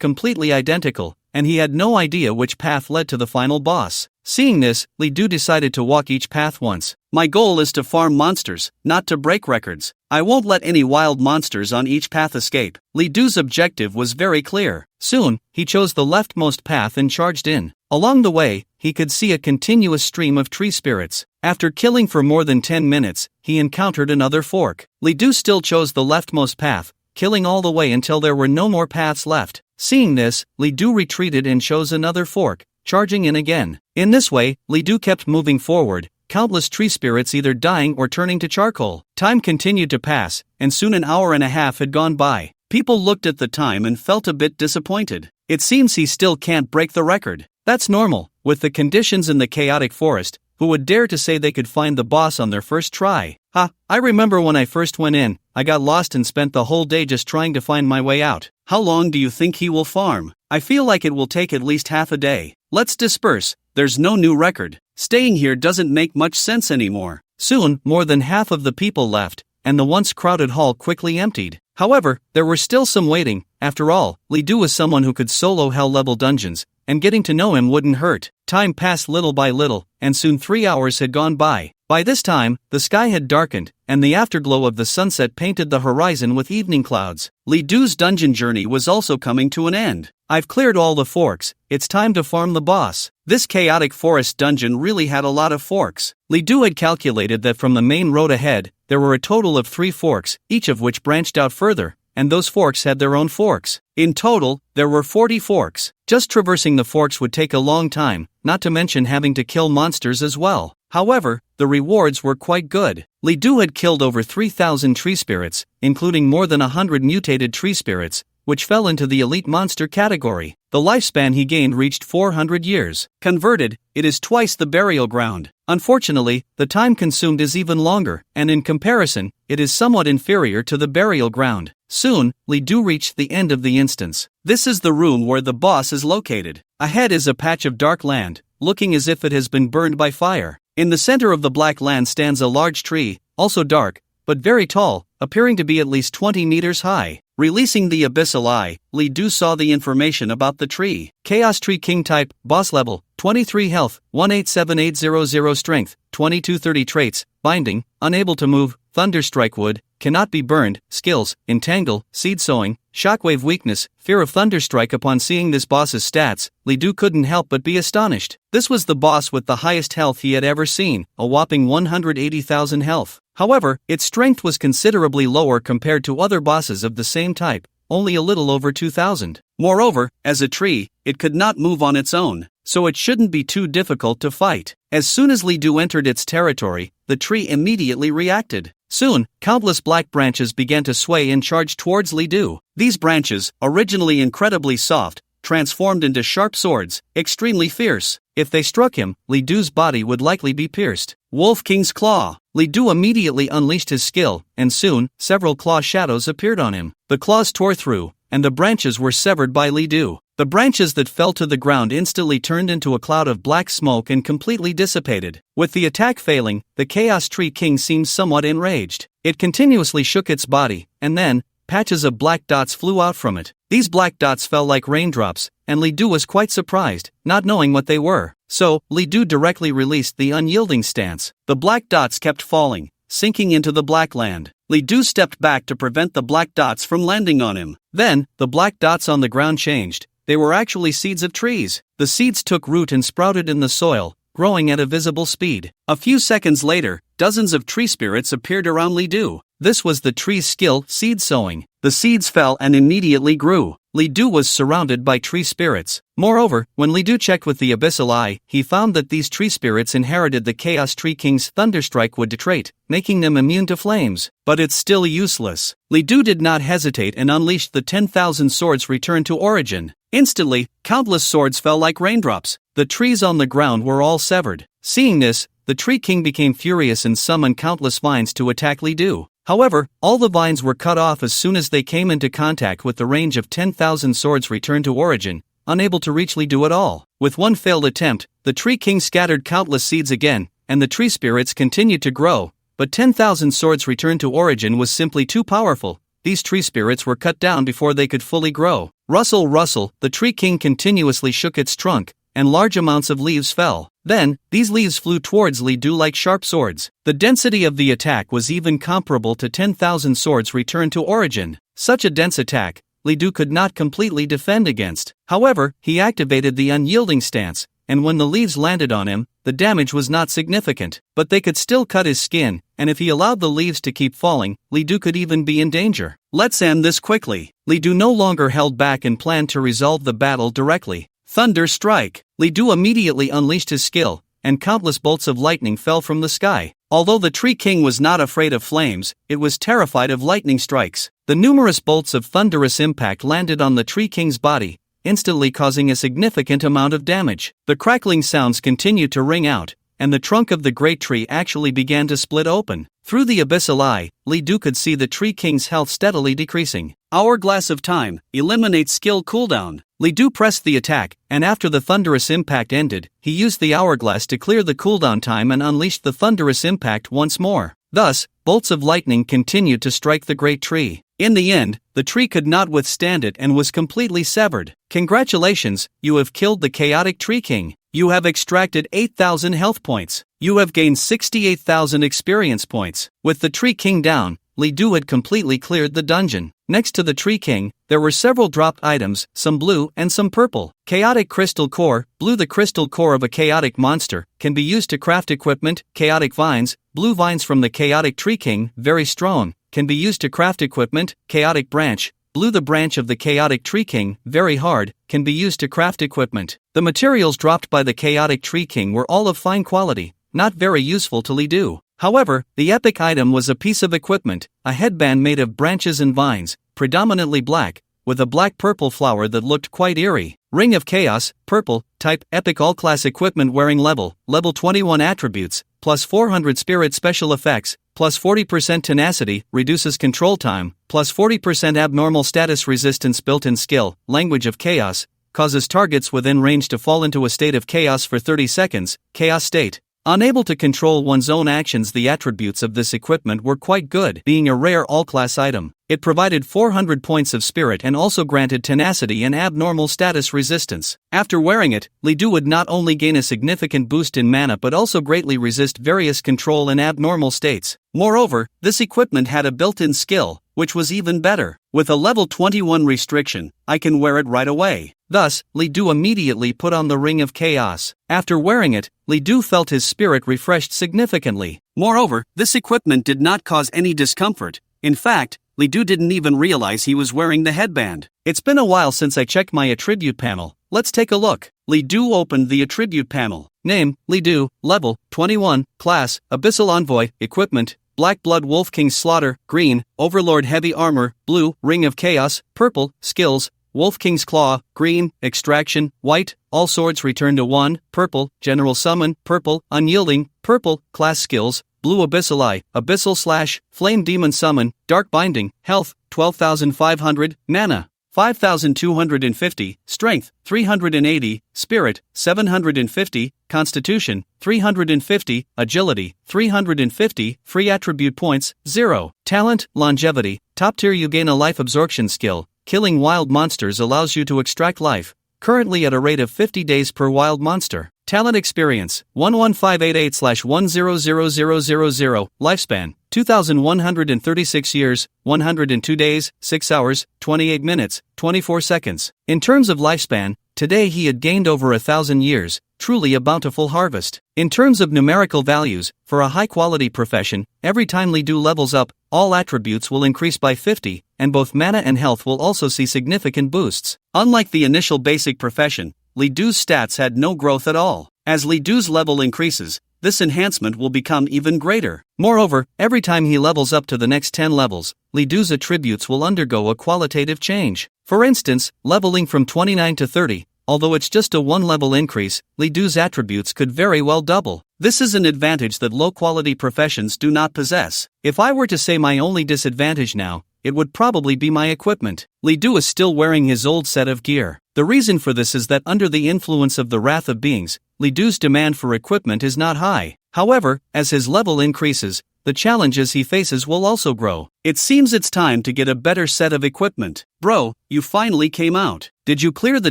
completely identical, and he had no idea which path led to the final boss. Seeing this, Li Du decided to walk each path once. My goal is to farm monsters, not to break records. I won't let any wild monsters on each path escape. Li Du's objective was very clear. Soon, he chose the leftmost path and charged in. Along the way, he could see a continuous stream of tree spirits. After killing for more than 10 minutes, he encountered another fork. Li Du still chose the leftmost path, killing all the way until there were no more paths left. Seeing this, Li Du retreated and chose another fork, charging in again. In this way, Li Du kept moving forward, countless tree spirits either dying or turning to charcoal. Time continued to pass, and soon an hour and a half had gone by. People looked at the time and felt a bit disappointed. It seems he still can't break the record. That's normal. With the conditions in the chaotic forest, who would dare to say they could find the boss on their first try? I remember when I first went in, I got lost and spent the whole day just trying to find my way out. How long do you think he will farm? I feel like it will take at least half a day. Let's disperse. There's no new record. Staying here doesn't make much sense anymore. Soon, more than half of the people left, and the once crowded hall quickly emptied. However, there were still some waiting. After all, Li Du was someone who could solo hell-level dungeons, and getting to know him wouldn't hurt. Time passed little by little, and soon 3 hours had gone by. By this time, the sky had darkened, and the afterglow of the sunset painted the horizon with evening clouds. Li Du's dungeon journey was also coming to an end. I've cleared all the forks, it's time to farm the boss. This chaotic forest dungeon really had a lot of forks. Li Du had calculated that from the main road ahead, there were a total of 3 forks, each of which branched out further, and those forks had their own forks. In total, there were 40 forks. Just traversing the forks would take a long time, not to mention having to kill monsters as well. However, the rewards were quite good. Li Du had killed over 3,000 tree spirits, including more than 100 mutated tree spirits, which fell into the elite monster category. The lifespan he gained reached 400 years. Converted, it is twice the burial ground. Unfortunately, the time consumed is even longer, and in comparison, it is somewhat inferior to the burial ground. Soon, Li Du reached the end of the instance. This is the room where the boss is located. Ahead is a patch of dark land, looking as if it has been burned by fire. In the center of the black land stands a large tree, also dark, but very tall, appearing to be at least 20 meters high. Releasing the abyssal eye, Li Du saw the information about the tree. Chaos Tree King type, boss level, 23 health, 187800 strength, 2230 traits, binding, unable to move, thunderstrike wood, cannot be burned, skills, entangle, seed sowing, shockwave weakness, fear of thunderstrike. Upon seeing this boss's stats, Li Du couldn't help but be astonished. This was the boss with the highest health he had ever seen, a whopping 180,000 health. However, its strength was considerably lower compared to other bosses of the same type, only a little over 2,000. Moreover, as a tree, it could not move on its own, so it shouldn't be too difficult to fight. As soon as Li Du entered its territory, the tree immediately reacted. Soon, countless black branches began to sway and charge towards Li Du. These branches, originally incredibly soft, transformed into sharp swords, extremely fierce. If they struck him, Li Du's body would likely be pierced. Wolf King's Claw. Li Du immediately unleashed his skill, and soon, several claw shadows appeared on him. The claws tore through, and the branches were severed by Li Du. The branches that fell to the ground instantly turned into a cloud of black smoke and completely dissipated. With the attack failing, the Chaos Tree King seemed somewhat enraged. It continuously shook its body, and then, patches of black dots flew out from it. These black dots fell like raindrops, and Li Du was quite surprised, not knowing what they were. So, Li Du directly released the unyielding stance. The black dots kept falling, sinking into the black land. Li Du stepped back to prevent the black dots from landing on him. Then, the black dots on the ground changed. They were actually seeds of trees. The seeds took root and sprouted in the soil, growing at a visible speed. A few seconds later, dozens of tree spirits appeared around Li Du. This was the tree's skill, seed sowing. The seeds fell and immediately grew. Li Du was surrounded by tree spirits. Moreover, when Li Du checked with the abyssal eye, he found that these tree spirits inherited the Chaos Tree King's Thunderstrike wood trait, making them immune to flames. But it's still useless. Li Du did not hesitate and unleashed the 10,000 swords returned to origin. Instantly, countless swords fell like raindrops. The trees on the ground were all severed. Seeing this, the Tree King became furious and summoned countless vines to attack Li Du. However, all the vines were cut off as soon as they came into contact with the range of 10,000 swords returned to origin, unable to reach Li Du at all. With one failed attempt, the Tree King scattered countless seeds again, and the tree spirits continued to grow, but 10,000 swords returned to origin was simply too powerful, these tree spirits were cut down before they could fully grow. Rustle, rustle, the tree king continuously shook its trunk, and large amounts of leaves fell. Then, these leaves flew towards Li Du like sharp swords. The density of the attack was even comparable to 10,000 swords returned to origin. Such a dense attack, Li Du could not completely defend against. However, he activated the unyielding stance, and when the leaves landed on him, the damage was not significant, but they could still cut his skin, and if he allowed the leaves to keep falling, Li Du could even be in danger. Let's end this quickly. Li Du no longer held back and planned to resolve the battle directly. Thunder strike! Li Du immediately unleashed his skill, and countless bolts of lightning fell from the sky. Although the Tree King was not afraid of flames, it was terrified of lightning strikes. The numerous bolts of thunderous impact landed on the Tree King's body, instantly causing a significant amount of damage. The crackling sounds continued to ring out, and the trunk of the great tree actually began to split open. Through the abyssal eye, Li Du could see the Tree King's health steadily decreasing. Hourglass of time, eliminate skill cooldown. Li Du pressed the attack, and after the thunderous impact ended, he used the hourglass to clear the cooldown time and unleashed the thunderous impact once more. Thus, bolts of lightning continued to strike the great tree. In the end, the tree could not withstand it and was completely severed. Congratulations, you have killed the chaotic Tree King. You have extracted 8,000 health points. You have gained 68,000 experience points. With the Tree King down, Li Du had completely cleared the dungeon. Next to the Tree King, there were several dropped items, some blue and some purple. Chaotic Crystal Core, blue. The crystal core of a chaotic monster, can be used to craft equipment. Chaotic Vines, blue vines from the chaotic Tree King, very strong, can be used to craft equipment. Chaotic Branch, blue. The branch of the chaotic Tree King, very hard, can be used to craft equipment. The materials dropped by the chaotic Tree King were all of fine quality, not very useful to Li Du. However, the epic item was a piece of equipment, a headband made of branches and vines, predominantly black, with a black-purple flower that looked quite eerie. Ring of Chaos, purple, type, epic all-class equipment wearing level 21 attributes, plus 400 spirit special effects, plus 40% tenacity, reduces control time, plus 40% abnormal status resistance built-in skill, language of chaos, causes targets within range to fall into a state of chaos for 30 seconds, chaos state. Unable to control one's own actions. The attributes of this equipment were quite good, being a rare all-class item. It provided 400 points of spirit and also granted tenacity and abnormal status resistance. After wearing it, Li Du would not only gain a significant boost in mana but also greatly resist various control and abnormal states. Moreover, this equipment had a built-in skill, which was even better. With a level 21 restriction, I can wear it right away. Thus, Li Du immediately put on the Ring of Chaos. After wearing it, Li Du felt his spirit refreshed significantly. Moreover, this equipment did not cause any discomfort. In fact, Li Du didn't even realize he was wearing the headband. It's been a while since I checked my attribute panel. Let's take a look. Li Du opened the attribute panel. Name, Li Du, level 21, class, Abyssal Envoy, equipment, Black Blood Wolf King's Slaughter, green, Overlord Heavy Armor, blue, Ring of Chaos, purple, skills, Wolf King's Claw, green, Extraction, white, All Swords Return to 1, purple, General Summon, purple, Unyielding, purple, class skills, blue Abyssal Eye, Abyssal Slash, Flame Demon Summon, Dark Binding, health, 12,500, mana, 5,250, strength, 380, spirit, 750, constitution, 350, agility, 350, free attribute points, 0, talent, longevity, top tier. You gain a life absorption skill. Killing wild monsters allows you to extract life, currently at a rate of 50 days per wild monster. Talent experience, 11588/1000000, lifespan, 2,136 years, 102 days, 6 hours, 28 minutes, 24 seconds. In terms of lifespan, today he had gained over 1,000 years, truly a bountiful harvest. In terms of numerical values, for a high-quality profession, every time Li Du levels up, all attributes will increase by 50, and both mana and health will also see significant boosts. Unlike the initial basic profession, Li Du's stats had no growth at all. As Li Du's level increases, this enhancement will become even greater. Moreover, every time he levels up to the next 10 levels, Li Du's attributes will undergo a qualitative change. For instance, leveling from 29 to 30, although it's just a one-level increase, Li Du's attributes could very well double. This is an advantage that low-quality professions do not possess. If I were to say my only disadvantage now, it would probably be my equipment. Li Du is still wearing his old set of gear. The reason for this is that under the influence of the Wrath of Beings, Li Du's demand for equipment is not high. However, as his level increases, the challenges he faces will also grow. It seems it's time to get a better set of equipment. Bro, you finally came out. Did you clear the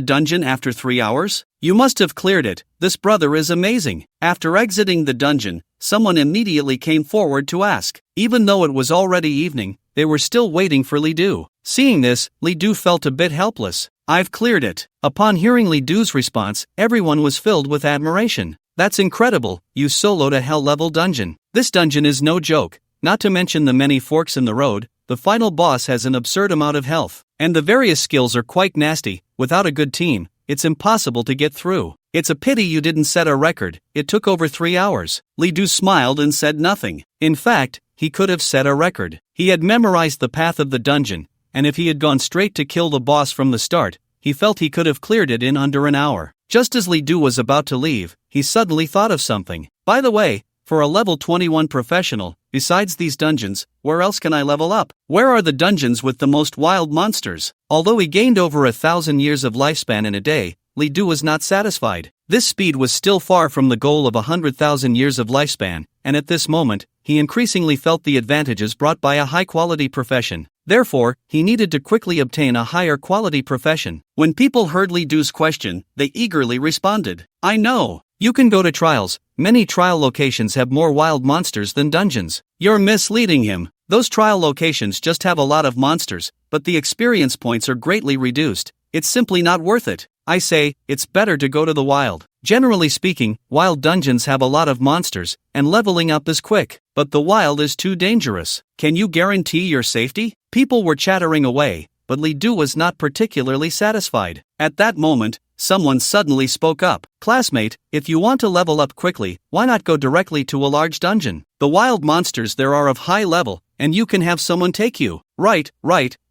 dungeon after 3 hours? You must have cleared it. This brother is amazing. After exiting the dungeon, someone immediately came forward to ask. Even though it was already evening, they were still waiting for Li Du. Seeing this, Li Du felt a bit helpless. I've cleared it. Upon hearing Li Du's response, everyone was filled with admiration. That's incredible, you soloed a hell-level dungeon. This dungeon is no joke, not to mention the many forks in the road. The final boss has an absurd amount of health, and the various skills are quite nasty. Without a good team, it's impossible to get through. It's a pity you didn't set a record. It took over 3 hours. Li Du smiled and said nothing. In fact, he could have set a record. He had memorized the path of the dungeon, and if he had gone straight to kill the boss from the start, he felt he could have cleared it in under an hour. Just as Li Du was about to leave, he suddenly thought of something. By the way, for a level 21 professional, besides these dungeons, where else can I level up? Where are the dungeons with the most wild monsters? Although he gained over 1,000 years of lifespan in a day, Li Du was not satisfied. This speed was still far from the goal of 100,000 years of lifespan, and at this moment, he increasingly felt the advantages brought by a high-quality profession. Therefore, he needed to quickly obtain a higher quality profession. When people heard Li Du's question, they eagerly responded. I know. You can go to trials. Many trial locations have more wild monsters than dungeons. You're misleading him. Those trial locations just have a lot of monsters, but the experience points are greatly reduced. It's simply not worth it. I say, it's better to go to the wild. Generally speaking, wild dungeons have a lot of monsters, and leveling up is quick, but the wild is too dangerous. Can you guarantee your safety? People were chattering away, but Li Du was not particularly satisfied. At that moment, someone suddenly spoke up. Classmate, if you want to level up quickly, why not go directly to a large dungeon? The wild monsters there are of high level, and you can have someone take you. Right.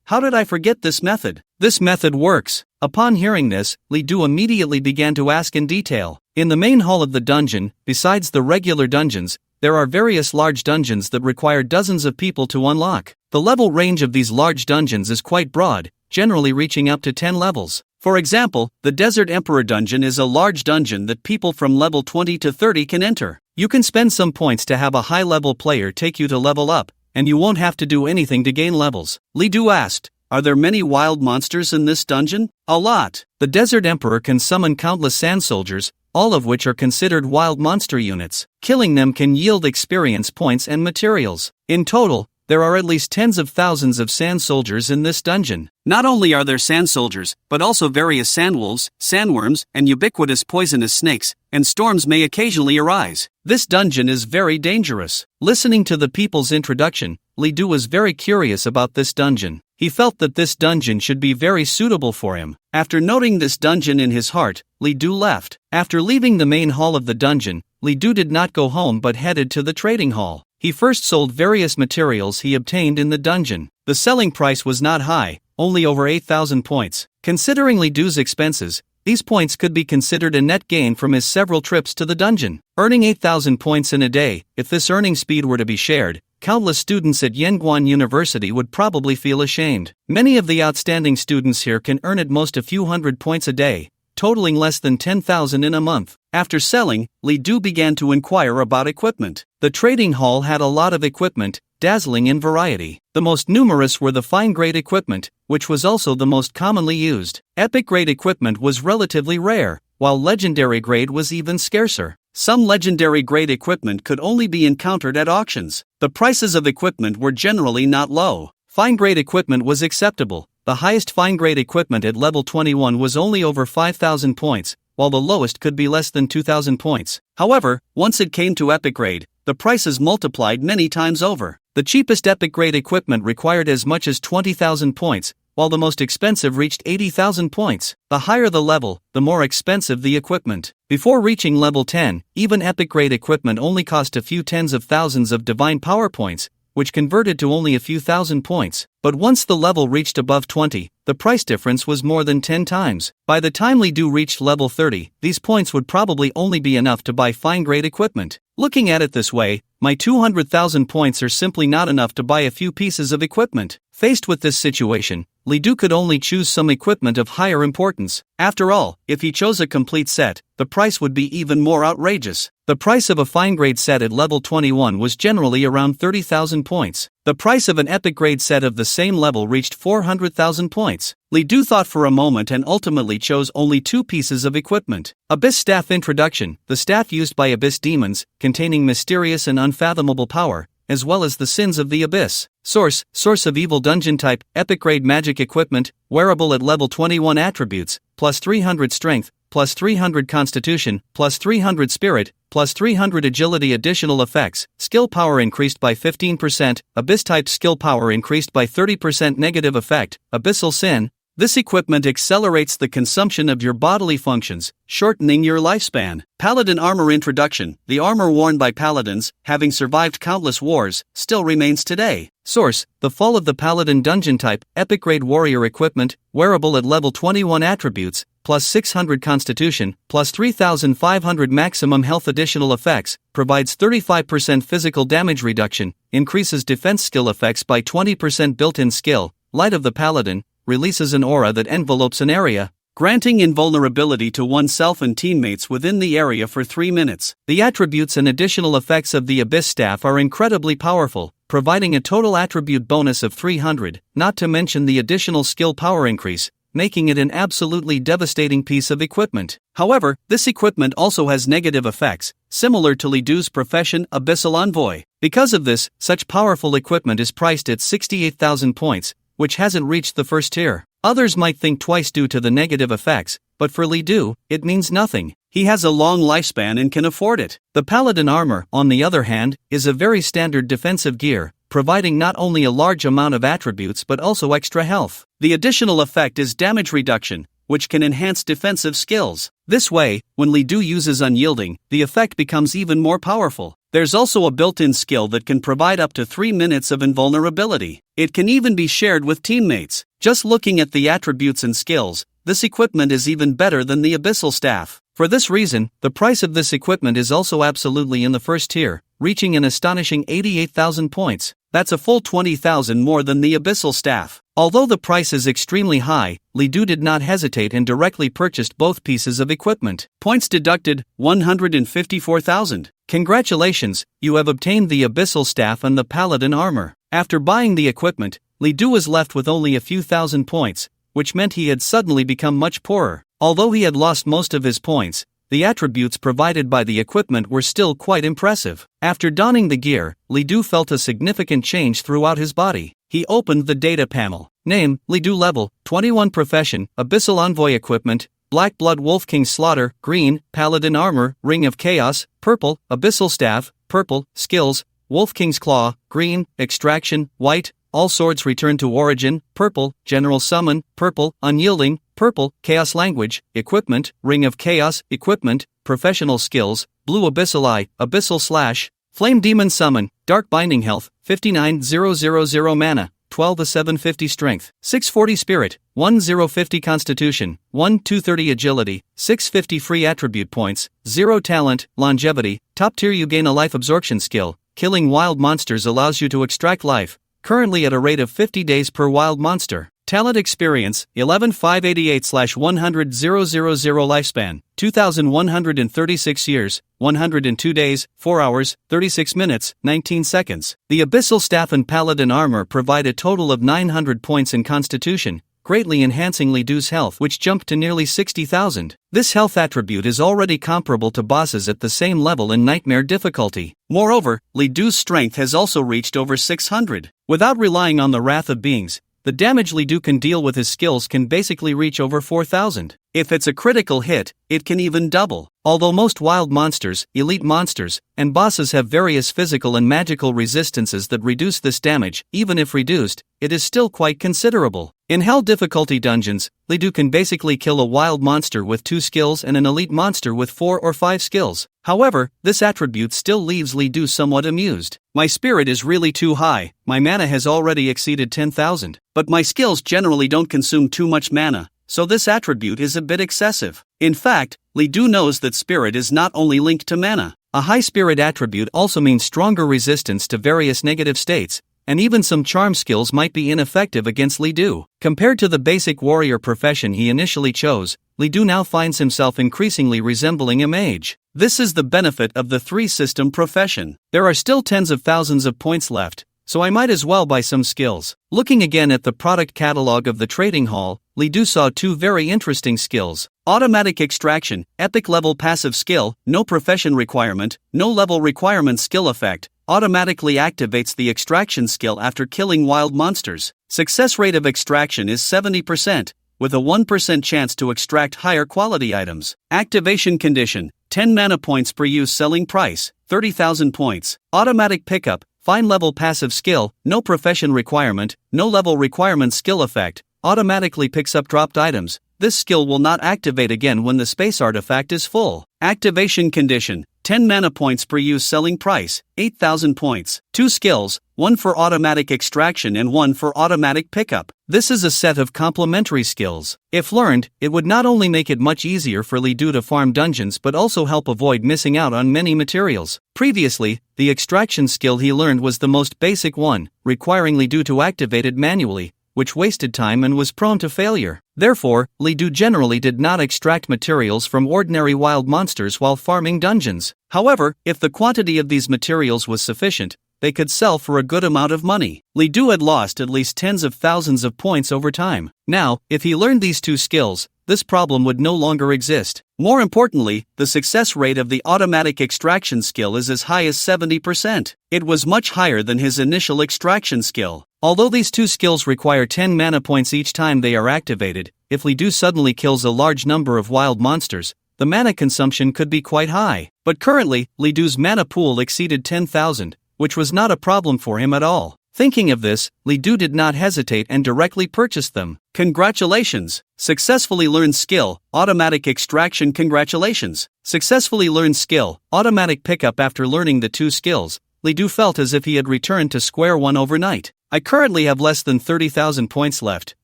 How did I forget this method? This method works. Upon hearing this, Li Du immediately began to ask in detail. In the main hall of the dungeon, besides the regular dungeons, there are various large dungeons that require dozens of people to unlock. The level range of these large dungeons is quite broad, generally reaching up to 10 levels. For example, the Desert Emperor dungeon is a large dungeon that people from level 20 to 30 can enter. You can spend some points to have a high-level player take you to level up, and you won't have to do anything to gain levels. Li Du asked, are there many wild monsters in this dungeon? A lot. The Desert Emperor can summon countless sand soldiers, all of which are considered wild monster units. Killing them can yield experience points and materials. In total, there are at least tens of thousands of sand soldiers in this dungeon. Not only are there sand soldiers, but also various sandwolves, sandworms, and ubiquitous poisonous snakes, and storms may occasionally arise. This dungeon is very dangerous. Listening to the people's introduction, Li Du was very curious about this dungeon. He felt that this dungeon should be very suitable for him. After noting this dungeon in his heart, Li Du left. After leaving the main hall of the dungeon, Li Du did not go home but headed to the trading hall. He first sold various materials he obtained in the dungeon. The selling price was not high, only over 8,000 points. Considering Li Du's expenses, these points could be considered a net gain from his several trips to the dungeon. Earning 8,000 points in a day, if this earning speed were to be shared, countless students at Yanguan University would probably feel ashamed. Many of the outstanding students here can earn at most a few hundred points a day, totaling less than 10,000 in a month. After selling, Li Du began to inquire about equipment. The trading hall had a lot of equipment, dazzling in variety. The most numerous were the fine-grade equipment, which was also the most commonly used. Epic-grade equipment was relatively rare, while legendary grade was even scarcer. Some legendary grade equipment could only be encountered at auctions. The prices of equipment were generally not low. Fine-grade equipment was acceptable. The highest fine-grade equipment at level 21 was only over 5,000 points, while the lowest could be less than 2,000 points. However, once it came to epic grade, the prices multiplied many times over. The cheapest epic grade equipment required as much as 20,000 points, while the most expensive reached 80,000 points. The higher the level, the more expensive the equipment. Before reaching level 10, even epic grade equipment only cost a few tens of thousands of divine power points, which converted to only a few thousand points. But once the level reached above 20, the price difference was more than 10 times. By the time Li Du reached level 30, these points would probably only be enough to buy fine-grade equipment. Looking at it this way, my 200,000 points are simply not enough to buy a few pieces of equipment. Faced with this situation, Li Du could only choose some equipment of higher importance. After all, if he chose a complete set, the price would be even more outrageous. The price of a fine-grade set at level 21 was generally around 30,000 points. The price of an epic-grade set of the same level reached 400,000 points. Li Du thought for a moment and ultimately chose only 2 pieces of equipment. Abyss Staff Introduction, the staff used by Abyss demons, containing mysterious and unfathomable power, as well as the sins of the Abyss. Source of Evil Dungeon Type, Epic Grade Magic Equipment, wearable at level 21 attributes, plus 300 Strength, plus 300 Constitution, plus 300 Spirit, plus 300 Agility. Additional effects, skill power increased by 15%, Abyss Type skill power increased by 30%. Negative effect, Abyssal Sin. This equipment accelerates the consumption of your bodily functions, shortening your lifespan. Paladin Armor Introduction, the armor worn by paladins, having survived countless wars, still remains today. Source, The Fall of the Paladin Dungeon Type, Epic Grade Warrior Equipment, wearable at level 21 attributes, plus 600 Constitution, plus 3,500 maximum health. Additional effects, provides 35% physical damage reduction, increases defense skill effects by 20%. Built-in skill, Light of the Paladin, releases an aura that envelopes an area, granting invulnerability to oneself and teammates within the area for 3 minutes. The attributes and additional effects of the Abyss Staff are incredibly powerful, providing a total attribute bonus of 300, not to mention the additional skill power increase, making it an absolutely devastating piece of equipment. However, this equipment also has negative effects, similar to Li Du's profession, Abyssal Envoy. Because of this, such powerful equipment is priced at 68,000 points, which hasn't reached the first tier. Others might think twice due to the negative effects, but for Li Du, it means nothing. He has a long lifespan and can afford it. The Paladin Armor, on the other hand, is a very standard defensive gear, providing not only a large amount of attributes but also extra health. The additional effect is damage reduction, which can enhance defensive skills. This way, when Li Du uses Unyielding, the effect becomes even more powerful. There's also a built-in skill that can provide up to 3 minutes of invulnerability. It can even be shared with teammates. Just looking at the attributes and skills, this equipment is even better than the Abyssal Staff. For this reason, the price of this equipment is also absolutely in the first tier, reaching an astonishing 88,000 points. That's a full 20,000 more than the Abyssal Staff. Although the price is extremely high, Li Du did not hesitate and directly purchased both pieces of equipment. Points deducted, 154,000. Congratulations, you have obtained the Abyssal Staff and the Paladin Armor. After buying the equipment, Li Du was left with only a few thousand points, which meant he had suddenly become much poorer. Although he had lost most of his points, the attributes provided by the equipment were still quite impressive. After donning the gear, Li Du felt a significant change throughout his body. He opened the data panel. Name, Li Du. Level, 21. Profession, Abyssal Envoy Equipment, Black Blood Wolf King Slaughter, green, Paladin Armor, Ring of Chaos, purple, Abyssal Staff, purple, skills, Wolf King's Claw, green, Extraction, white, All Swords Return to Origin, purple, General Summon, purple, Unyielding, purple, Chaos Language, equipment, Ring of Chaos, equipment, professional skills, blue Abyssal Eye, Abyssal Slash, Flame Demon Summon, Dark Binding Health, 59,000 mana, 12,750 Strength, 640 Spirit, 1,050 Constitution, 1,230 Agility, 650 Free Attribute Points, 0 Talent, Longevity, top tier. You gain a Life Absorption skill, killing wild monsters allows you to extract life, currently at a rate of 50 days per wild monster. Talent Experience, 11,588/100,000 Lifespan, 2,136 years, 102 days, 4 hours, 36 minutes, 19 seconds. The Abyssal Staff and Paladin Armor provide a total of 900 points in Constitution, greatly enhancing Li Du's health, which jumped to nearly 60,000. This health attribute is already comparable to bosses at the same level in Nightmare difficulty. Moreover, Li Du's strength has also reached over 600. Without relying on the wrath of beings, the damage Li Du can deal with his skills can basically reach over 4,000. If it's a critical hit, it can even double. Although most wild monsters, elite monsters, and bosses have various physical and magical resistances that reduce this damage, even if reduced, it is still quite considerable. In Hell difficulty dungeons, Li Du can basically kill a wild monster with 2 skills and an elite monster with 4 or 5 skills. However, this attribute still leaves Li Du somewhat amused. My spirit is really too high, my mana has already exceeded 10,000, but my skills generally don't consume too much mana, so this attribute is a bit excessive. In fact, Li Du knows that spirit is not only linked to mana. A high spirit attribute also means stronger resistance to various negative states, and even some charm skills might be ineffective against Li Du. Compared to the basic warrior profession he initially chose, Li Du now finds himself increasingly resembling a mage. This is the benefit of the three-system profession. There are still tens of thousands of points left, so I might as well buy some skills. Looking again at the product catalog of the trading hall, Li Du saw two very interesting skills. Automatic extraction, epic level passive skill, no profession requirement, no level requirement skill effect, automatically activates the extraction skill after killing wild monsters. Success rate of extraction is 70%, with a 1% chance to extract higher quality items. Activation condition, 10 mana points per use. Selling price, 30,000 points. Automatic pickup, fine level passive skill, no profession requirement, no level requirement skill effect, automatically picks up dropped items. This skill will not activate again when the space artifact is full. Activation condition, 10 mana points per use. Selling price, 8,000 points. Two skills, one for automatic extraction and one for automatic pickup. This is a set of complementary skills. If learned, it would not only make it much easier for Li Du to farm dungeons but also help avoid missing out on many materials. Previously, the extraction skill he learned was the most basic one, requiring Li Du to activate it manually, which wasted time and was prone to failure. Therefore, Li Du generally did not extract materials from ordinary wild monsters while farming dungeons. However, if the quantity of these materials was sufficient, they could sell for a good amount of money. Li Du had lost at least tens of thousands of points over time. Now, if he learned these two skills, this problem would no longer exist. More importantly, the success rate of the automatic extraction skill is as high as 70%. It was much higher than his initial extraction skill. Although these two skills require 10 mana points each time they are activated, if Li Du suddenly kills a large number of wild monsters, the mana consumption could be quite high. But currently, Li Du's mana pool exceeded 10,000, which was not a problem for him at all. Thinking of this, Li Du did not hesitate and directly purchased them. Congratulations! Successfully learned skill, automatic extraction. Congratulations! Successfully learned skill, automatic pickup. After learning the two skills, Li Du felt as if he had returned to square one overnight. I currently have less than 30,000 points left.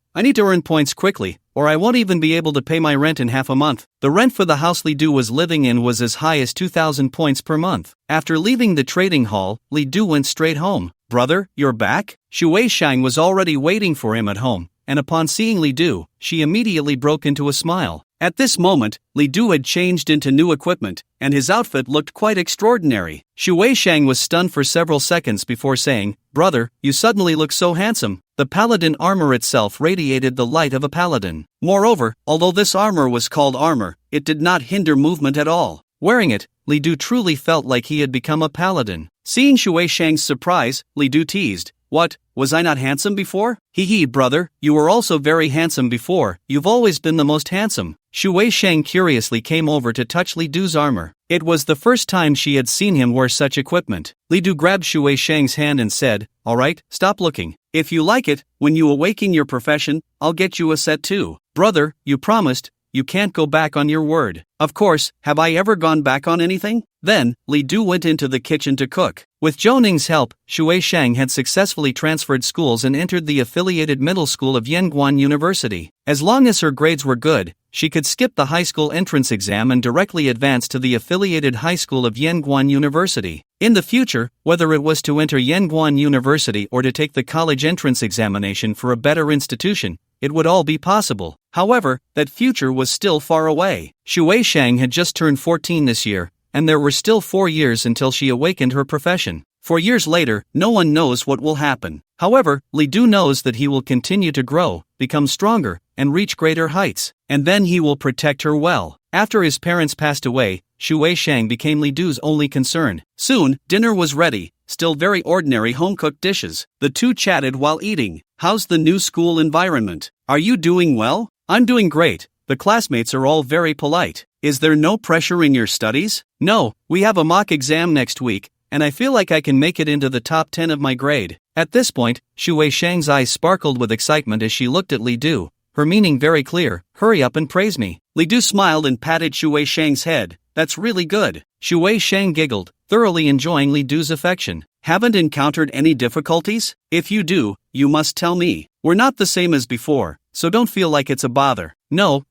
I need to earn points quickly, or I won't even be able to pay my rent in half a month. The rent for the house Li Du was living in was as high as 2,000 points per month. After leaving the trading hall, Li Du went straight home. Brother, you're back? Shui Shang was already waiting for him at home, and upon seeing Li Du, she immediately broke into a smile. At this moment, Li Du had changed into new equipment, and his outfit looked quite extraordinary. Shui Shang was stunned for several seconds before saying, "Brother, you suddenly look so handsome." The paladin armor itself radiated the light of a paladin. Moreover, although this armor was called armor, it did not hinder movement at all. Wearing it, Li Du truly felt like he had become a paladin. Seeing Shui Shang's surprise, Li Du teased, "What, was I not handsome before?" "Hee, brother, you were also very handsome before. You've always been the most handsome." Shui Shang curiously came over to touch Li Du's armor. It was the first time she had seen him wear such equipment. Li Du grabbed Shui Shang's hand and said, "Alright, stop looking. If you like it, when you awaken your profession, I'll get you a set too." "Brother, you promised. You can't go back on your word." "Of course, have I ever gone back on anything?" Then, Li Du went into the kitchen to cook. With Zhou Ning's help, Shui Shang had successfully transferred schools and entered the affiliated middle school of Yanguan University. As long as her grades were good, she could skip the high school entrance exam and directly advance to the affiliated high school of Yanguan University. In the future, whether it was to enter Yanguan University or to take the college entrance examination for a better institution, it would all be possible. However, that future was still far away. Shui Shang had just turned 14 this year, and there were still 4 years until she awakened her profession. 4 years later, no one knows what will happen. However, Li Du knows that he will continue to grow, become stronger, and reach greater heights, and then he will protect her well. After his parents passed away, Shui Shang became Li Du's only concern. Soon, dinner was ready, still very ordinary home-cooked dishes. The two chatted while eating. "How's the new school environment? Are you doing well?" "I'm doing great. The classmates are all very polite." "Is there no pressure in your studies?" "No, we have a mock exam next week, and I feel like I can make it into the top 10 of my grade." At this point, Shui Shang's eyes sparkled with excitement as she looked at Li Du, her meaning very clear: "Hurry up and praise me." Li Du smiled and patted Shui Shang's head. "That's really good." Shui Shang giggled, thoroughly enjoying Li Du's affection. "Haven't encountered any difficulties? If you do, you must tell me. We're not the same as before, so don't feel like it's a bother." No,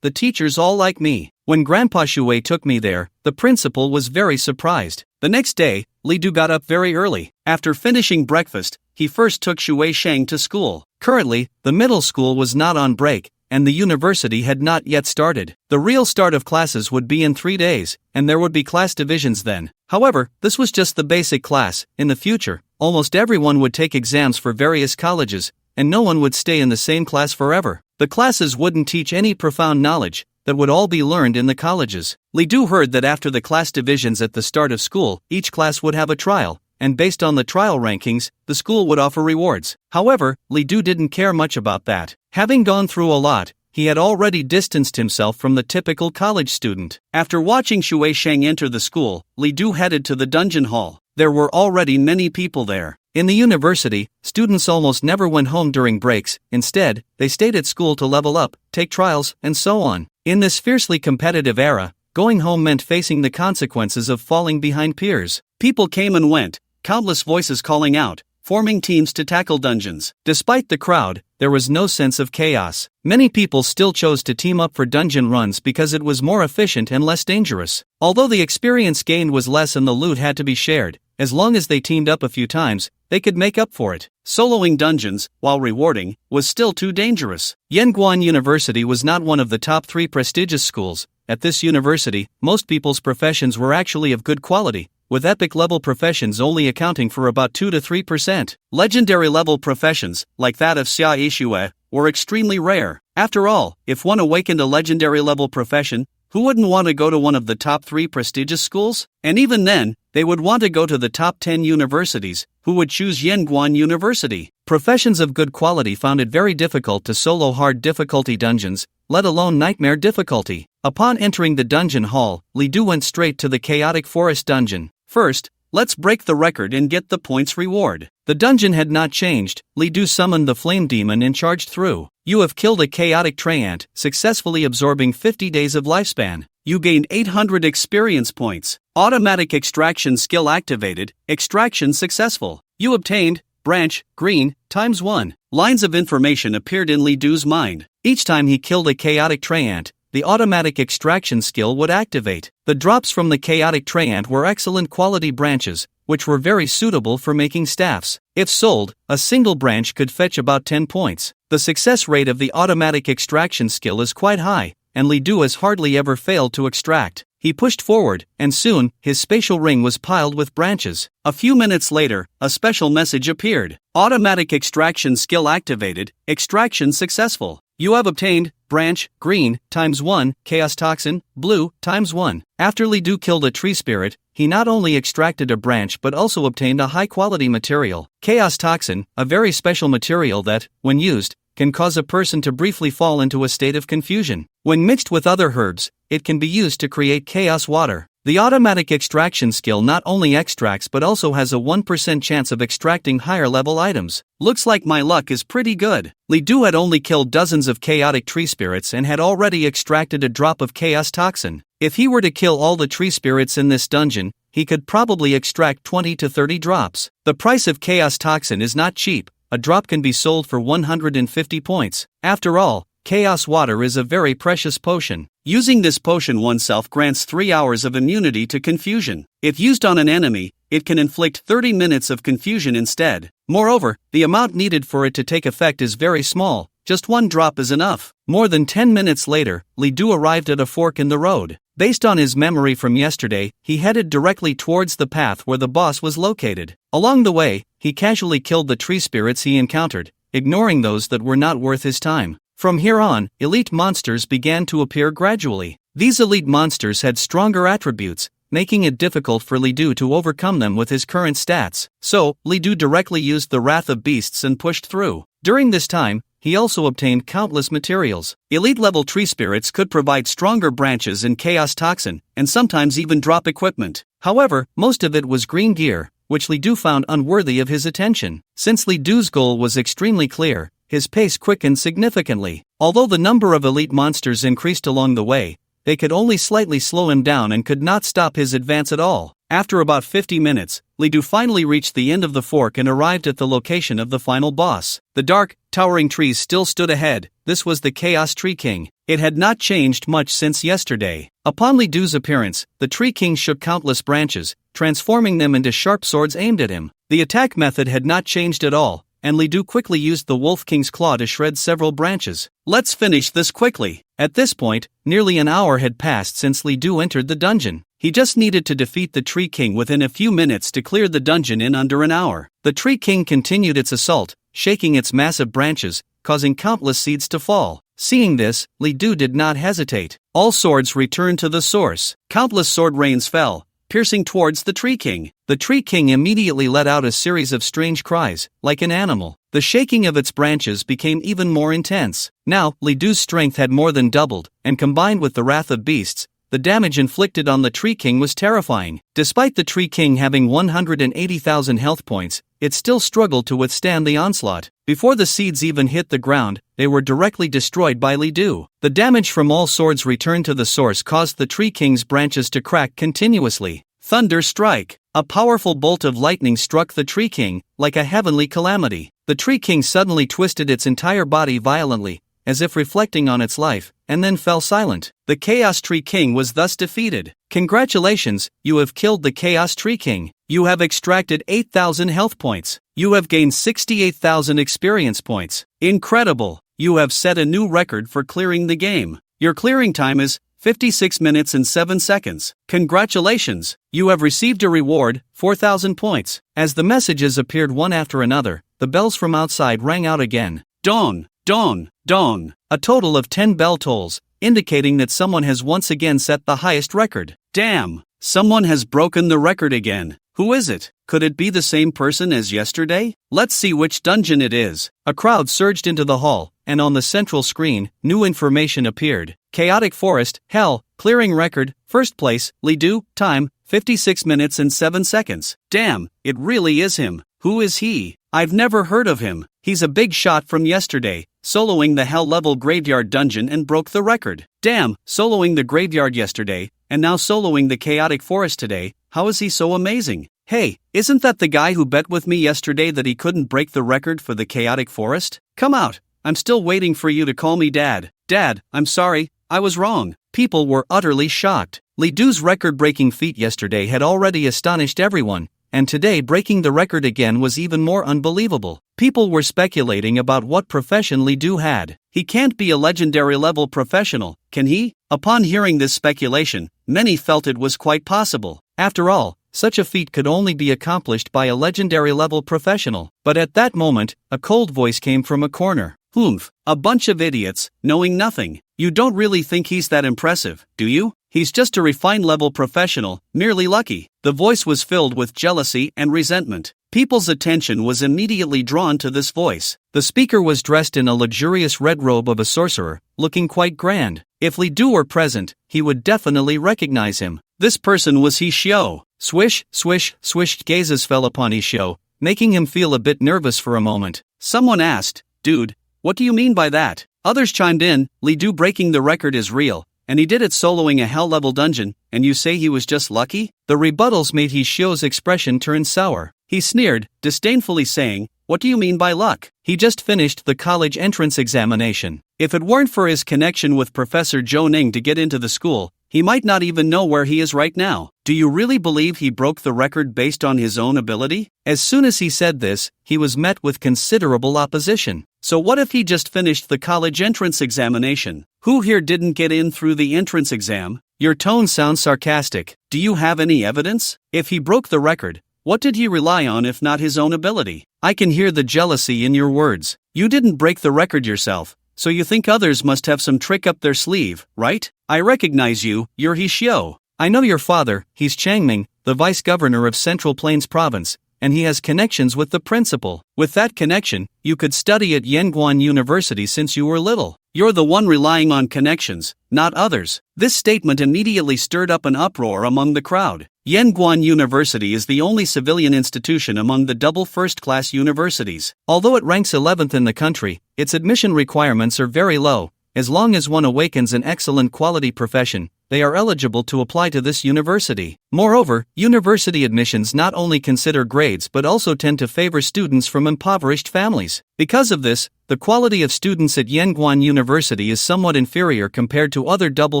the teachers all like me." When Grandpa Shui took me there, the principal was very surprised. The next day, Li Du got up very early. After finishing breakfast, he first took Shui Shang to school. Currently, the middle school was not on break, and the university had not yet started. The real start of classes would be in 3 days, and there would be class divisions then. However, this was just the basic class. In the future, almost everyone would take exams for various colleges, and no one would stay in the same class forever. The classes wouldn't teach any profound knowledge, that would all be learned in the colleges. Li Du heard that after the class divisions at the start of school, each class would have a trial, and based on the trial rankings, the school would offer rewards. However, Li Du didn't care much about that. Having gone through a lot, he had already distanced himself from the typical college student. After watching Shui Shang enter the school, Li Du headed to the dungeon hall. There were already many people there. In the university, students almost never went home during breaks. Instead, they stayed at school to level up, take trials, and so on. In this fiercely competitive era, going home meant facing the consequences of falling behind peers. People came and went, countless voices calling out, forming teams to tackle dungeons. Despite the crowd, there was no sense of chaos. Many people still chose to team up for dungeon runs because it was more efficient and less dangerous. Although the experience gained was less and the loot had to be shared, as long as they teamed up a few times, they could make up for it. Soloing dungeons, while rewarding, was still too dangerous. Yanguan University was not one of the top 3 prestigious schools. At this university, most people's professions were actually of good quality, with epic-level professions only accounting for about 2 to 3%. Legendary-level professions, like that of Xia Yixue, were extremely rare. After all, if one awakened a legendary-level profession, who wouldn't want to go to one of the top 3 prestigious schools? And even then, they would want to go to the top 10 universities, who would choose Yanguan University. Professions of good quality found it very difficult to solo hard difficulty dungeons, let alone nightmare difficulty. Upon entering the dungeon hall, Li Du went straight to the chaotic forest dungeon. First, let's break the record and get the points reward. The dungeon had not changed. Li Du summoned the flame demon and charged through. You have killed a chaotic treant, successfully absorbing 50 days of lifespan. You gained 800 experience points. Automatic extraction skill activated. Extraction successful. You obtained branch, green, ×1. Lines of information appeared in Li Du's mind. Each time he killed a chaotic treant, the automatic extraction skill would activate. The drops from the chaotic treant were excellent quality branches, which were very suitable for making staffs. If sold, a single branch could fetch about 10 points. The success rate of the automatic extraction skill is quite high, and Li Du has hardly ever failed to extract. He pushed forward, and soon, his spatial ring was piled with branches. A few minutes later, a special message appeared. Automatic extraction skill activated, extraction successful. You have obtained branch, green, ×1, chaos toxin, blue, ×1. After Li Du killed a tree spirit, he not only extracted a branch but also obtained a high-quality material. Chaos toxin, a very special material that, when used, can cause a person to briefly fall into a state of confusion. When mixed with other herbs, it can be used to create chaos water. The automatic extraction skill not only extracts but also has a 1% chance of extracting higher level items. Looks like my luck is pretty good. Li Du had only killed dozens of chaotic tree spirits and had already extracted a drop of chaos toxin. If he were to kill all the tree spirits in this dungeon, he could probably extract 20 to 30 drops. The price of chaos toxin is not cheap. A drop can be sold for 150 points. After all, chaos water is a very precious potion. Using this potion oneself grants 3 hours of immunity to confusion. If used on an enemy, it can inflict 30 minutes of confusion instead. Moreover, the amount needed for it to take effect is very small. Just 1 drop is enough. More than 10 minutes later, Li Du arrived at a fork in the road. Based on his memory from yesterday, he headed directly towards the path where the boss was located. Along the way, he casually killed the tree spirits he encountered, ignoring those that were not worth his time. From here on, elite monsters began to appear gradually. These elite monsters had stronger attributes, making it difficult for Li Du to overcome them with his current stats. So, Li Du directly used the Wrath of Beasts and pushed through. During this time, he also obtained countless materials. Elite-level tree spirits could provide stronger branches and chaos toxin, and sometimes even drop equipment. However, most of it was green gear, which Li Du found unworthy of his attention. Since Li Du's goal was extremely clear, his pace quickened significantly. Although the number of elite monsters increased along the way, they could only slightly slow him down and could not stop his advance at all. After about 50 minutes, Li Du finally reached the end of the fork and arrived at the location of the final boss. The dark, towering trees still stood ahead. This was the Chaos Tree King. It had not changed much since yesterday. Upon Li Du's appearance, the Tree King shook countless branches, transforming them into sharp swords aimed at him. The attack method had not changed at all, and Li Du quickly used the Wolf King's claw to shred several branches. Let's finish this quickly. At this point, nearly an hour had passed since Li Du entered the dungeon. He just needed to defeat the Tree King within a few minutes to clear the dungeon in under an hour. The Tree King continued its assault, shaking its massive branches, causing countless seeds to fall. Seeing this, Li Du did not hesitate. All swords returned to the source. Countless sword rains fell, piercing towards the Tree King. The Tree King immediately let out a series of strange cries, like an animal. The shaking of its branches became even more intense. Now, Li Du's strength had more than doubled, and combined with the wrath of beasts, the damage inflicted on the Tree King was terrifying. Despite the Tree King having 180,000 health points, it still struggled to withstand the onslaught. Before the seeds even hit the ground, they were directly destroyed by Li Du. The damage from all swords returned to the source caused the Tree King's branches to crack continuously. Thunder strike! A powerful bolt of lightning struck the Tree King, like a heavenly calamity. The Tree King suddenly twisted its entire body violently, as if reflecting on its life, and then fell silent. The Chaos Tree King was thus defeated. Congratulations, you have killed the Chaos Tree King. You have extracted 8,000 health points. You have gained 68,000 experience points. Incredible! You have set a new record for clearing the game. Your clearing time is 56 minutes and 7 seconds. Congratulations! You have received a reward, 4,000 points. As the messages appeared one after another, the bells from outside rang out again. Dawn! Dawn! Dawn! A total of 10 bell tolls, indicating that someone has once again set the highest record. Damn! Someone has broken the record again. Who is it? Could it be the same person as yesterday? Let's see which dungeon it is. A crowd surged into the hall, and on the central screen, new information appeared. Chaotic Forest, Hell, clearing record, first place, Li Du, time, 56 minutes and 7 seconds. Damn, it really is him. Who is he? I've never heard of him. He's a big shot from yesterday, soloing the Hell-level graveyard dungeon and broke the record. Damn, soloing the graveyard yesterday, and now soloing the Chaotic Forest today. How is he so amazing? Hey, isn't that the guy who bet with me yesterday that he couldn't break the record for the Chaotic Forest? Come out, I'm still waiting for you to call me Dad. Dad, I'm sorry, I was wrong. People were utterly shocked. Li Du's record-breaking feat yesterday had already astonished everyone, and today breaking the record again was even more unbelievable. People were speculating about what profession Li Du had. He can't be a legendary-level professional, can he? Upon hearing this speculation, many felt it was quite possible. After all, such a feat could only be accomplished by a legendary-level professional. But at that moment, a cold voice came from a corner. Humph, a bunch of idiots, knowing nothing. You don't really think he's that impressive, do you? He's just a refined-level professional, merely lucky. The voice was filled with jealousy and resentment. People's attention was immediately drawn to this voice. The speaker was dressed in a luxurious red robe of a sorcerer, looking quite grand. If Li Du were present, he would definitely recognize him. This person was Hishio. Swish, swish, swished gazes fell upon Hishio, making him feel a bit nervous for a moment. Someone asked, "Dude, what do you mean by that?" Others chimed in, "Li Du breaking the record is real, and he did it soloing a hell-level dungeon, and you say he was just lucky?" The rebuttals made Hishio's expression turn sour. He sneered, disdainfully saying, "What do you mean by luck? He just finished the college entrance examination. If it weren't for his connection with Professor Zhou Ning to get into the school, he might not even know where he is right now. Do you really believe he broke the record based on his own ability?" As soon as he said this, he was met with considerable opposition. So what if he just finished the college entrance examination? Who here didn't get in through the entrance exam? Your tone sounds sarcastic. Do you have any evidence? If he broke the record, what did he rely on if not his own ability? I can hear the jealousy in your words. You didn't break the record yourself, so you think others must have some trick up their sleeve, right? I recognize you, you're Hishio. I know your father, he's Changming, the vice governor of Central Plains Province, and he has connections with the principal. With that connection, you could study at Yanguan University since you were little. You're the one relying on connections, not others. This statement immediately stirred up an uproar among the crowd. Yanguan University is the only civilian institution among the double first-class universities. Although it ranks 11th in the country, its admission requirements are very low. As long as one awakens an excellent quality profession, they are eligible to apply to this university. Moreover, university admissions not only consider grades but also tend to favor students from impoverished families. Because of this, the quality of students at Yanguan University is somewhat inferior compared to other double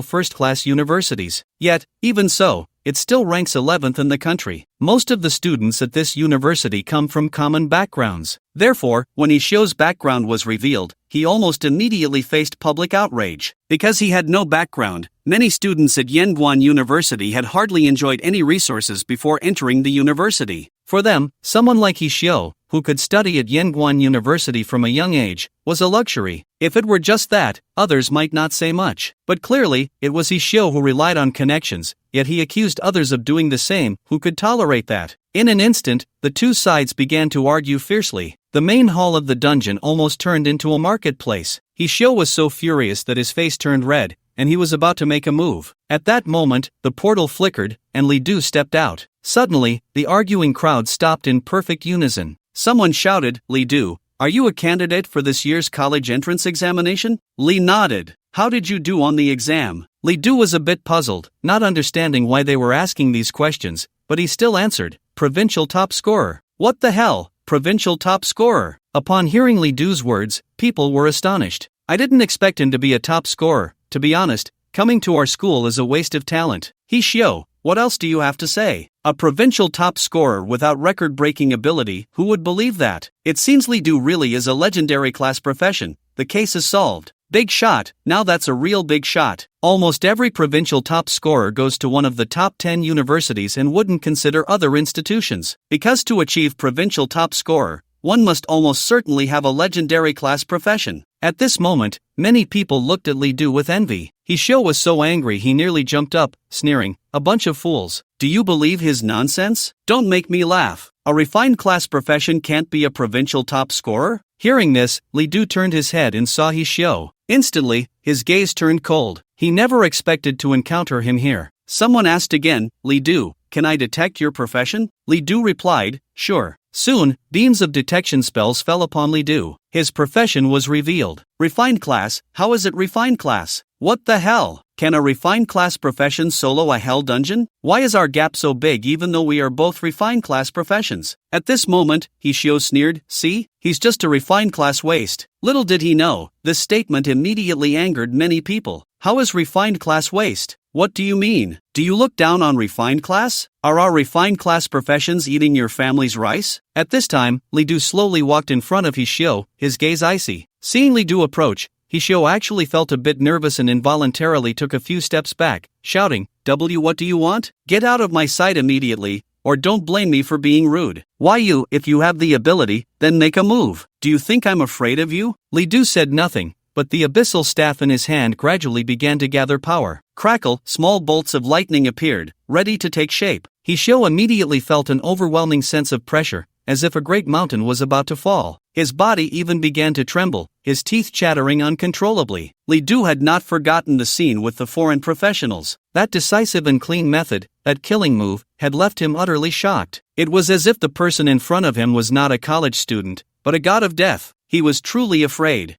first-class universities. Yet, even so, it still ranks 11th in the country. Most of the students at this university come from common backgrounds. Therefore, when Ishio's background was revealed, he almost immediately faced public outrage. Because he had no background, many students at Yanguan University had hardly enjoyed any resources before entering the university. For them, someone like Ishio, who could study at Yanguan University from a young age, was a luxury. If it were just that, others might not say much. But clearly, it was Ishio who relied on connections, yet he accused others of doing the same who could tolerate that. In an instant, the two sides began to argue fiercely. The main hall of the dungeon almost turned into a marketplace. Ishio was so furious that his face turned red, and he was about to make a move. At that moment, the portal flickered, and Li Du stepped out. Suddenly, the arguing crowd stopped in perfect unison. Someone shouted, "Li Du, are you a candidate for this year's college entrance examination?" Li nodded. "How did you do on the exam?" Li Du was a bit puzzled, not understanding why they were asking these questions, but he still answered, "Provincial top scorer." "What the hell? Provincial top scorer?" Upon hearing Li Du's words, people were astonished. "I didn't expect him to be a top scorer. To be honest, coming to our school is a waste of talent." "Ishio, what else do you have to say? A provincial top scorer without record-breaking ability, who would believe that? It seems Li Du really is a legendary class profession. The case is solved." Big shot, now that's a real big shot. Almost every provincial top scorer goes to one of the top 10 universities and wouldn't consider other institutions. Because to achieve provincial top scorer, one must almost certainly have a legendary class profession. At this moment, many people looked at Li Du with envy. Ishio was so angry he nearly jumped up, sneering, "A bunch of fools. Do you believe his nonsense? Don't make me laugh. A refined class profession can't be a provincial top scorer?" Hearing this, Li Du turned his head and saw Ishio. Instantly, his gaze turned cold. He never expected to encounter him here. Someone asked again, "Li Du, can I detect your profession?" Li Du replied, "Sure." Soon, beams of detection spells fell upon Li Du. His profession was revealed. Refined class? How is it refined class? What the hell? Can a refined class profession solo a hell dungeon? Why is our gap so big even though we are both refined class professions? At this moment, Ishio sneered, "See? He's just a refined class waste." Little did he know, this statement immediately angered many people. How is refined class waste? What do you mean? Do you look down on refined class? Are our refined class professions eating your family's rice? At this time, Li Du slowly walked in front of Ishio, his gaze icy. Seeing Li Du approach, Ishio actually felt a bit nervous and involuntarily took a few steps back, shouting, What do you want? Get out of my sight immediately, or don't blame me for being rude." "Why you? If you have the ability, then make a move. Do you think I'm afraid of you?" Li Du said nothing, but the abyssal staff in his hand gradually began to gather power. Crackle, small bolts of lightning appeared, ready to take shape. Ishio immediately felt an overwhelming sense of pressure, as if a great mountain was about to fall. His body even began to tremble, his teeth chattering uncontrollably. Li Du had not forgotten the scene with the foreign professionals. That decisive and clean method, that killing move, had left him utterly shocked. It was as if the person in front of him was not a college student, but a god of death. He was truly afraid.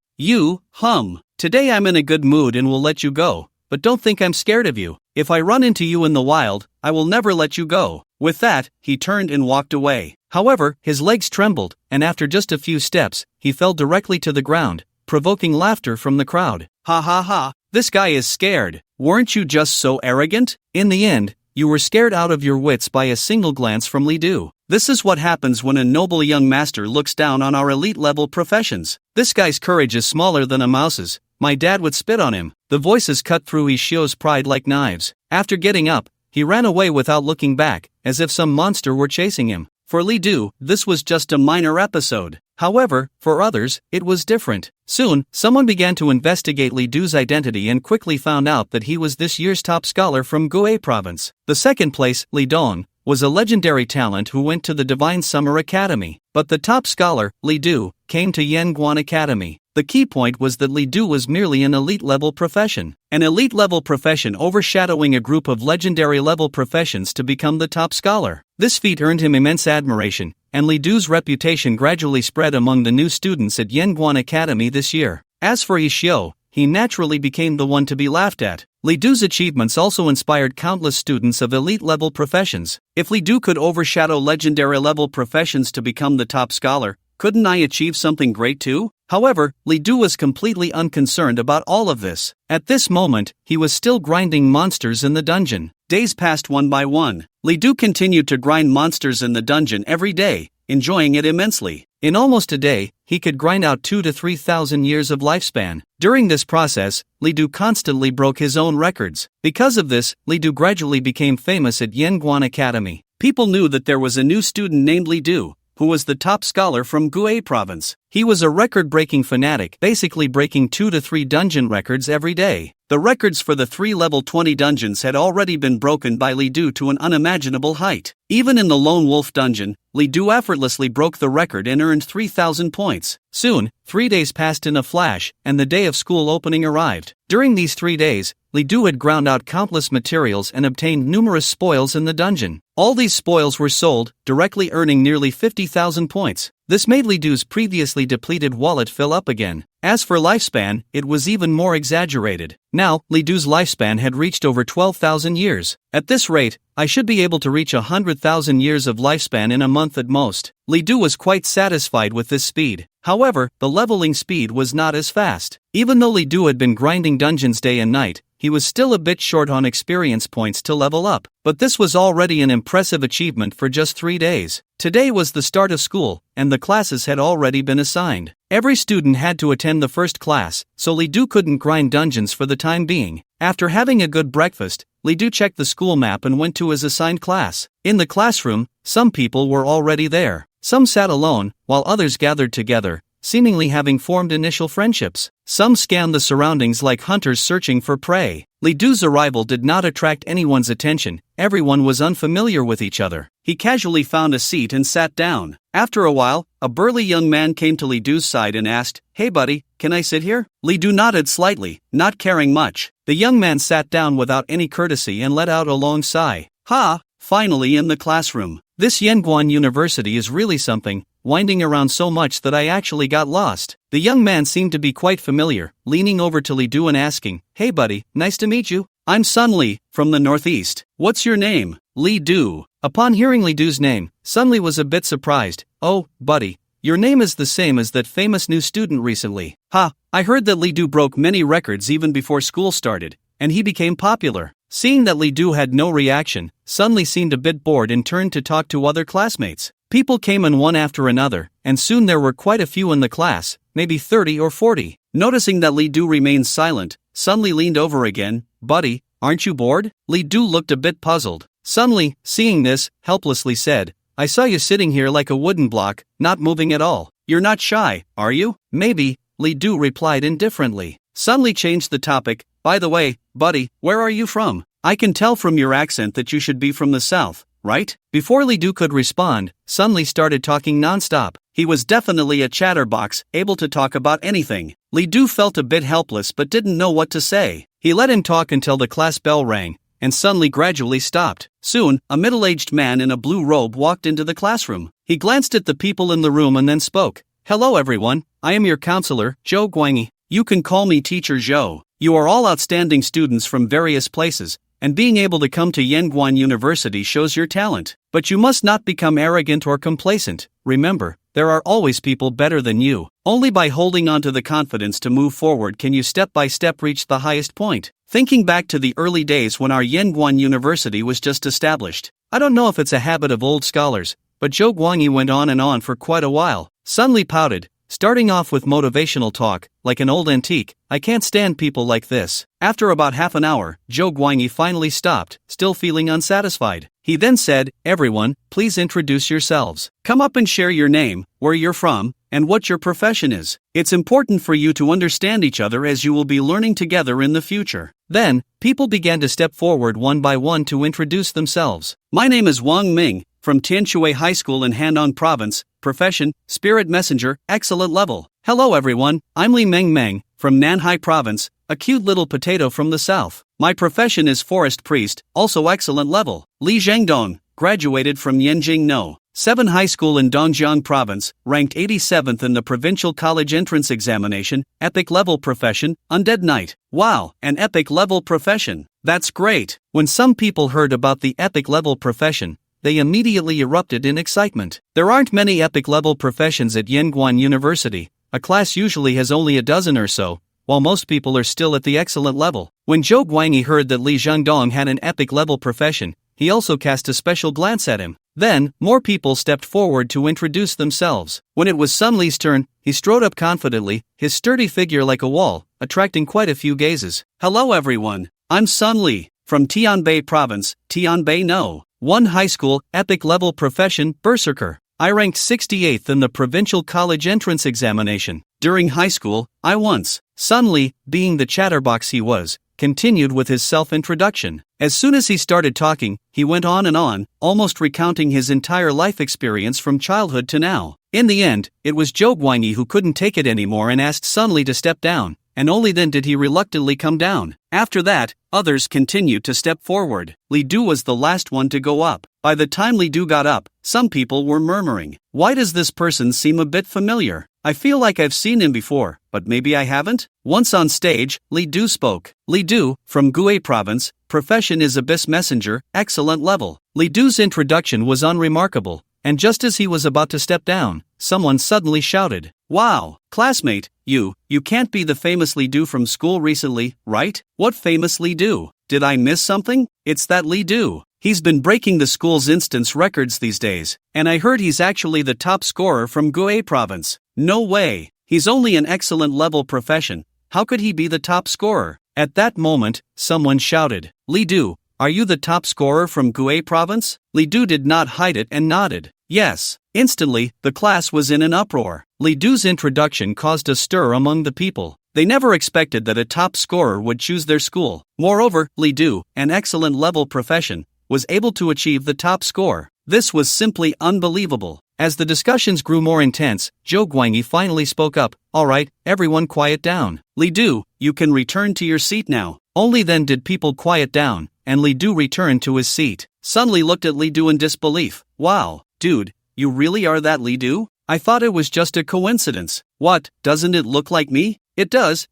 Today I'm in a good mood and will let you go, but don't think I'm scared of you. If I run into you in the wild, I will never let you go." With that, he turned and walked away. However, his legs trembled, and after just a few steps, he fell directly to the ground, provoking laughter from the crowd. "Ha ha ha, this guy is scared. Weren't you just so arrogant? In the end, you were scared out of your wits by a single glance from Li Du. This is what happens when a noble young master looks down on our elite-level professions. This guy's courage is smaller than a mouse's. My dad would spit on him." The voices cut through Ishio's pride like knives. After getting up, he ran away without looking back, as if some monster were chasing him. For Li Du, this was just a minor episode. However, for others, it was different. Soon, someone began to investigate Li Du's identity and quickly found out that he was this year's top scholar from Gue province. The second place, Li Dong, was a legendary talent who went to the Divine Summer Academy. But the top scholar, Li Du, came to Yanguan Academy. The key point was that Li Du was merely an elite-level profession. An elite-level profession overshadowing a group of legendary-level professions to become the top scholar. This feat earned him immense admiration, and Li Du's reputation gradually spread among the new students at Yanguan Academy this year. As for Ishio, he naturally became the one to be laughed at. Li Du's achievements also inspired countless students of elite-level professions. If Li Du could overshadow legendary-level professions to become the top scholar, couldn't I achieve something great too? However, Li Du was completely unconcerned about all of this. At this moment, he was still grinding monsters in the dungeon. Days passed one by one. Li Du continued to grind monsters in the dungeon every day, enjoying it immensely. In almost a day, he could grind out 2,000 to 3,000 years of lifespan. During this process, Li Du constantly broke his own records. Because of this, Li Du gradually became famous at Yanguan Academy. People knew that there was a new student named Li Du, who was the top scholar from Gue province. He was a record-breaking fanatic, basically breaking 2 to 3 dungeon records every day. The records for the 3 level 20 dungeons had already been broken by Li Du to an unimaginable height. Even in the Lone Wolf dungeon, Li Du effortlessly broke the record and earned 3,000 points. Soon, 3 days passed in a flash, and the day of school opening arrived. During these 3 days, Li Du had ground out countless materials and obtained numerous spoils in the dungeon. All these spoils were sold, directly earning nearly 50,000 points. This made Li Du's previously depleted wallet fill up again. As for lifespan, it was even more exaggerated. Now, Li Du's lifespan had reached over 12,000 years. At this rate, I should be able to reach 100,000 years of lifespan in a month at most. Li Du was quite satisfied with this speed. However, the leveling speed was not as fast. Even though Li Du had been grinding dungeons day and night, he was still a bit short on experience points to level up. But this was already an impressive achievement for just 3 days. Today was the start of school, and the classes had already been assigned. Every student had to attend the first class, so Li Du couldn't grind dungeons for the time being. After having a good breakfast, Li Du checked the school map and went to his assigned class. In the classroom, some people were already there. Some sat alone, while others gathered together, seemingly having formed initial friendships. Some scanned the surroundings like hunters searching for prey. Li Du's arrival did not attract anyone's attention. Everyone was unfamiliar with each other. He casually found a seat and sat down. After a while, a burly young man came to Li Du's side and asked, "Hey buddy, can I sit here?" Li Du nodded slightly, not caring much. The young man sat down without any courtesy and let out a long sigh. "Ha, finally in the classroom. This Yanguan University is really something, winding around so much that I actually got lost." The young man seemed to be quite familiar, leaning over to Li Du and asking, "Hey buddy, nice to meet you. I'm Sun Li, from the northeast. What's your name?" "Li Du." Upon hearing Li Du's name, Sun Li was a bit surprised. "Oh, buddy, your name is the same as that famous new student recently." "Ha, I heard that Li Du broke many records even before school started, and he became popular." Seeing that Li Du had no reaction, Sun Li seemed a bit bored and turned to talk to other classmates. People came in one after another, and soon there were quite a few in the class, maybe 30 or 40. Noticing that Li Du remained silent, Sun Li leaned over again. "Buddy, aren't you bored?" Li Du looked a bit puzzled. Sun Li, seeing this, helplessly said, "I saw you sitting here like a wooden block, not moving at all. You're not shy, are you?" "Maybe," Li Du replied indifferently. Sun Li changed the topic. "By the way, buddy, where are you from? I can tell from your accent that you should be from the south, right?" Before Li Du could respond, Sun Li started talking non-stop. He was definitely a chatterbox, able to talk about anything. Li Du felt a bit helpless but didn't know what to say. He let him talk until the class bell rang, and Sun Li gradually stopped. Soon, a middle-aged man in a blue robe walked into the classroom. He glanced at the people in the room and then spoke. "Hello everyone, I am your counselor, Zhou Guanyi. You can call me Teacher Zhou. You are all outstanding students from various places, and being able to come to Yanguan University shows your talent. But you must not become arrogant or complacent. Remember, there are always people better than you. Only by holding on to the confidence to move forward can you step by step reach the highest point." Thinking back to the early days when our Yanguan University was just established, I don't know if it's a habit of old scholars, but Zhou Guanyi went on and on for quite a while. Sun Li pouted, starting off with motivational talk, like an old antique. "I can't stand people like this." After about half an hour, Zhou Guanyi finally stopped, still feeling unsatisfied. He then said, "Everyone, please introduce yourselves. Come up and share your name, where you're from, and what your profession is. It's important for you to understand each other as you will be learning together in the future." Then, people began to step forward one by one to introduce themselves. "My name is Wang Ming, from Tianshui High School in Handong Province, profession, Spirit Messenger, excellent level." "Hello everyone, I'm Li Meng Meng, from Nanhai Province, a cute little potato from the south. My profession is Forest Priest, also excellent level." Li Zhengdong, graduated from Yanjing No. 7 High School in Dongjiang Province, ranked 87th in the Provincial College Entrance Examination, epic level profession, Undead Knight. "Wow, an epic level profession. That's great." When some people heard about the epic level profession, they immediately erupted in excitement. There aren't many epic level professions at Yanguan University. a class usually has only a dozen or so, while most people are still at the excellent level. When Zhou Guangyi heard that Li Zhengdong had an epic level profession, he also cast a special glance at him. Then, more people stepped forward to introduce themselves. When it was Sun Li's turn, he strode up confidently, his sturdy figure like a wall, attracting quite a few gazes. Hello everyone, I'm Sun Li, from Tianbei Province, Tianbei No. 1 High School, epic level profession, Berserker. I ranked 68th in the provincial college entrance examination. During high school, I once. Sun Li, being the chatterbox he was, continued with his self-introduction. As soon as he started talking, he went on and on, almost recounting his entire life experience from childhood to now. In the end, it was Zhou Guangyi who couldn't take it anymore and asked Sun Li to step down, and only then did he reluctantly come down. After that, others continued to step forward. Li Du was the last one to go up. By the time Li Du got up, some people were murmuring, "Why does this person seem a bit familiar? I feel like I've seen him before, but maybe I haven't?" Once on stage, Li Du spoke. Li Du, from Gui Province, profession is Abyss Messenger, excellent level. Li Du's introduction was unremarkable, and just as he was about to step down, someone suddenly shouted, "Wow, classmate, you can't be the famous Li Du from school recently, right?" "What famous Li Du? Did I miss something?" "It's that Li Du. He's been breaking the school's instance records these days, and I heard he's actually the top scorer from Gui Province." "No way, he's only an excellent level profession. How could he be the top scorer?" At that moment, someone shouted, "Li Du, are you the top scorer from Gui Province?" Li Du did not hide it and nodded. "Yes." Instantly, the class was in an uproar. Li Du's introduction caused a stir among the people. They never expected that a top scorer would choose their school. Moreover, Li Du, an excellent level profession, was able to achieve the top score. This was simply unbelievable. As the discussions grew more intense, Zhou Guangyi finally spoke up. "All right, everyone quiet down. Li Du, you can return to your seat now." Only then did people quiet down, and Li Du returned to his seat. Sun Li looked at Li Du in disbelief. "Wow, dude, you really are that Li Du? I thought it was just a coincidence." "What, doesn't it look like me?" It does.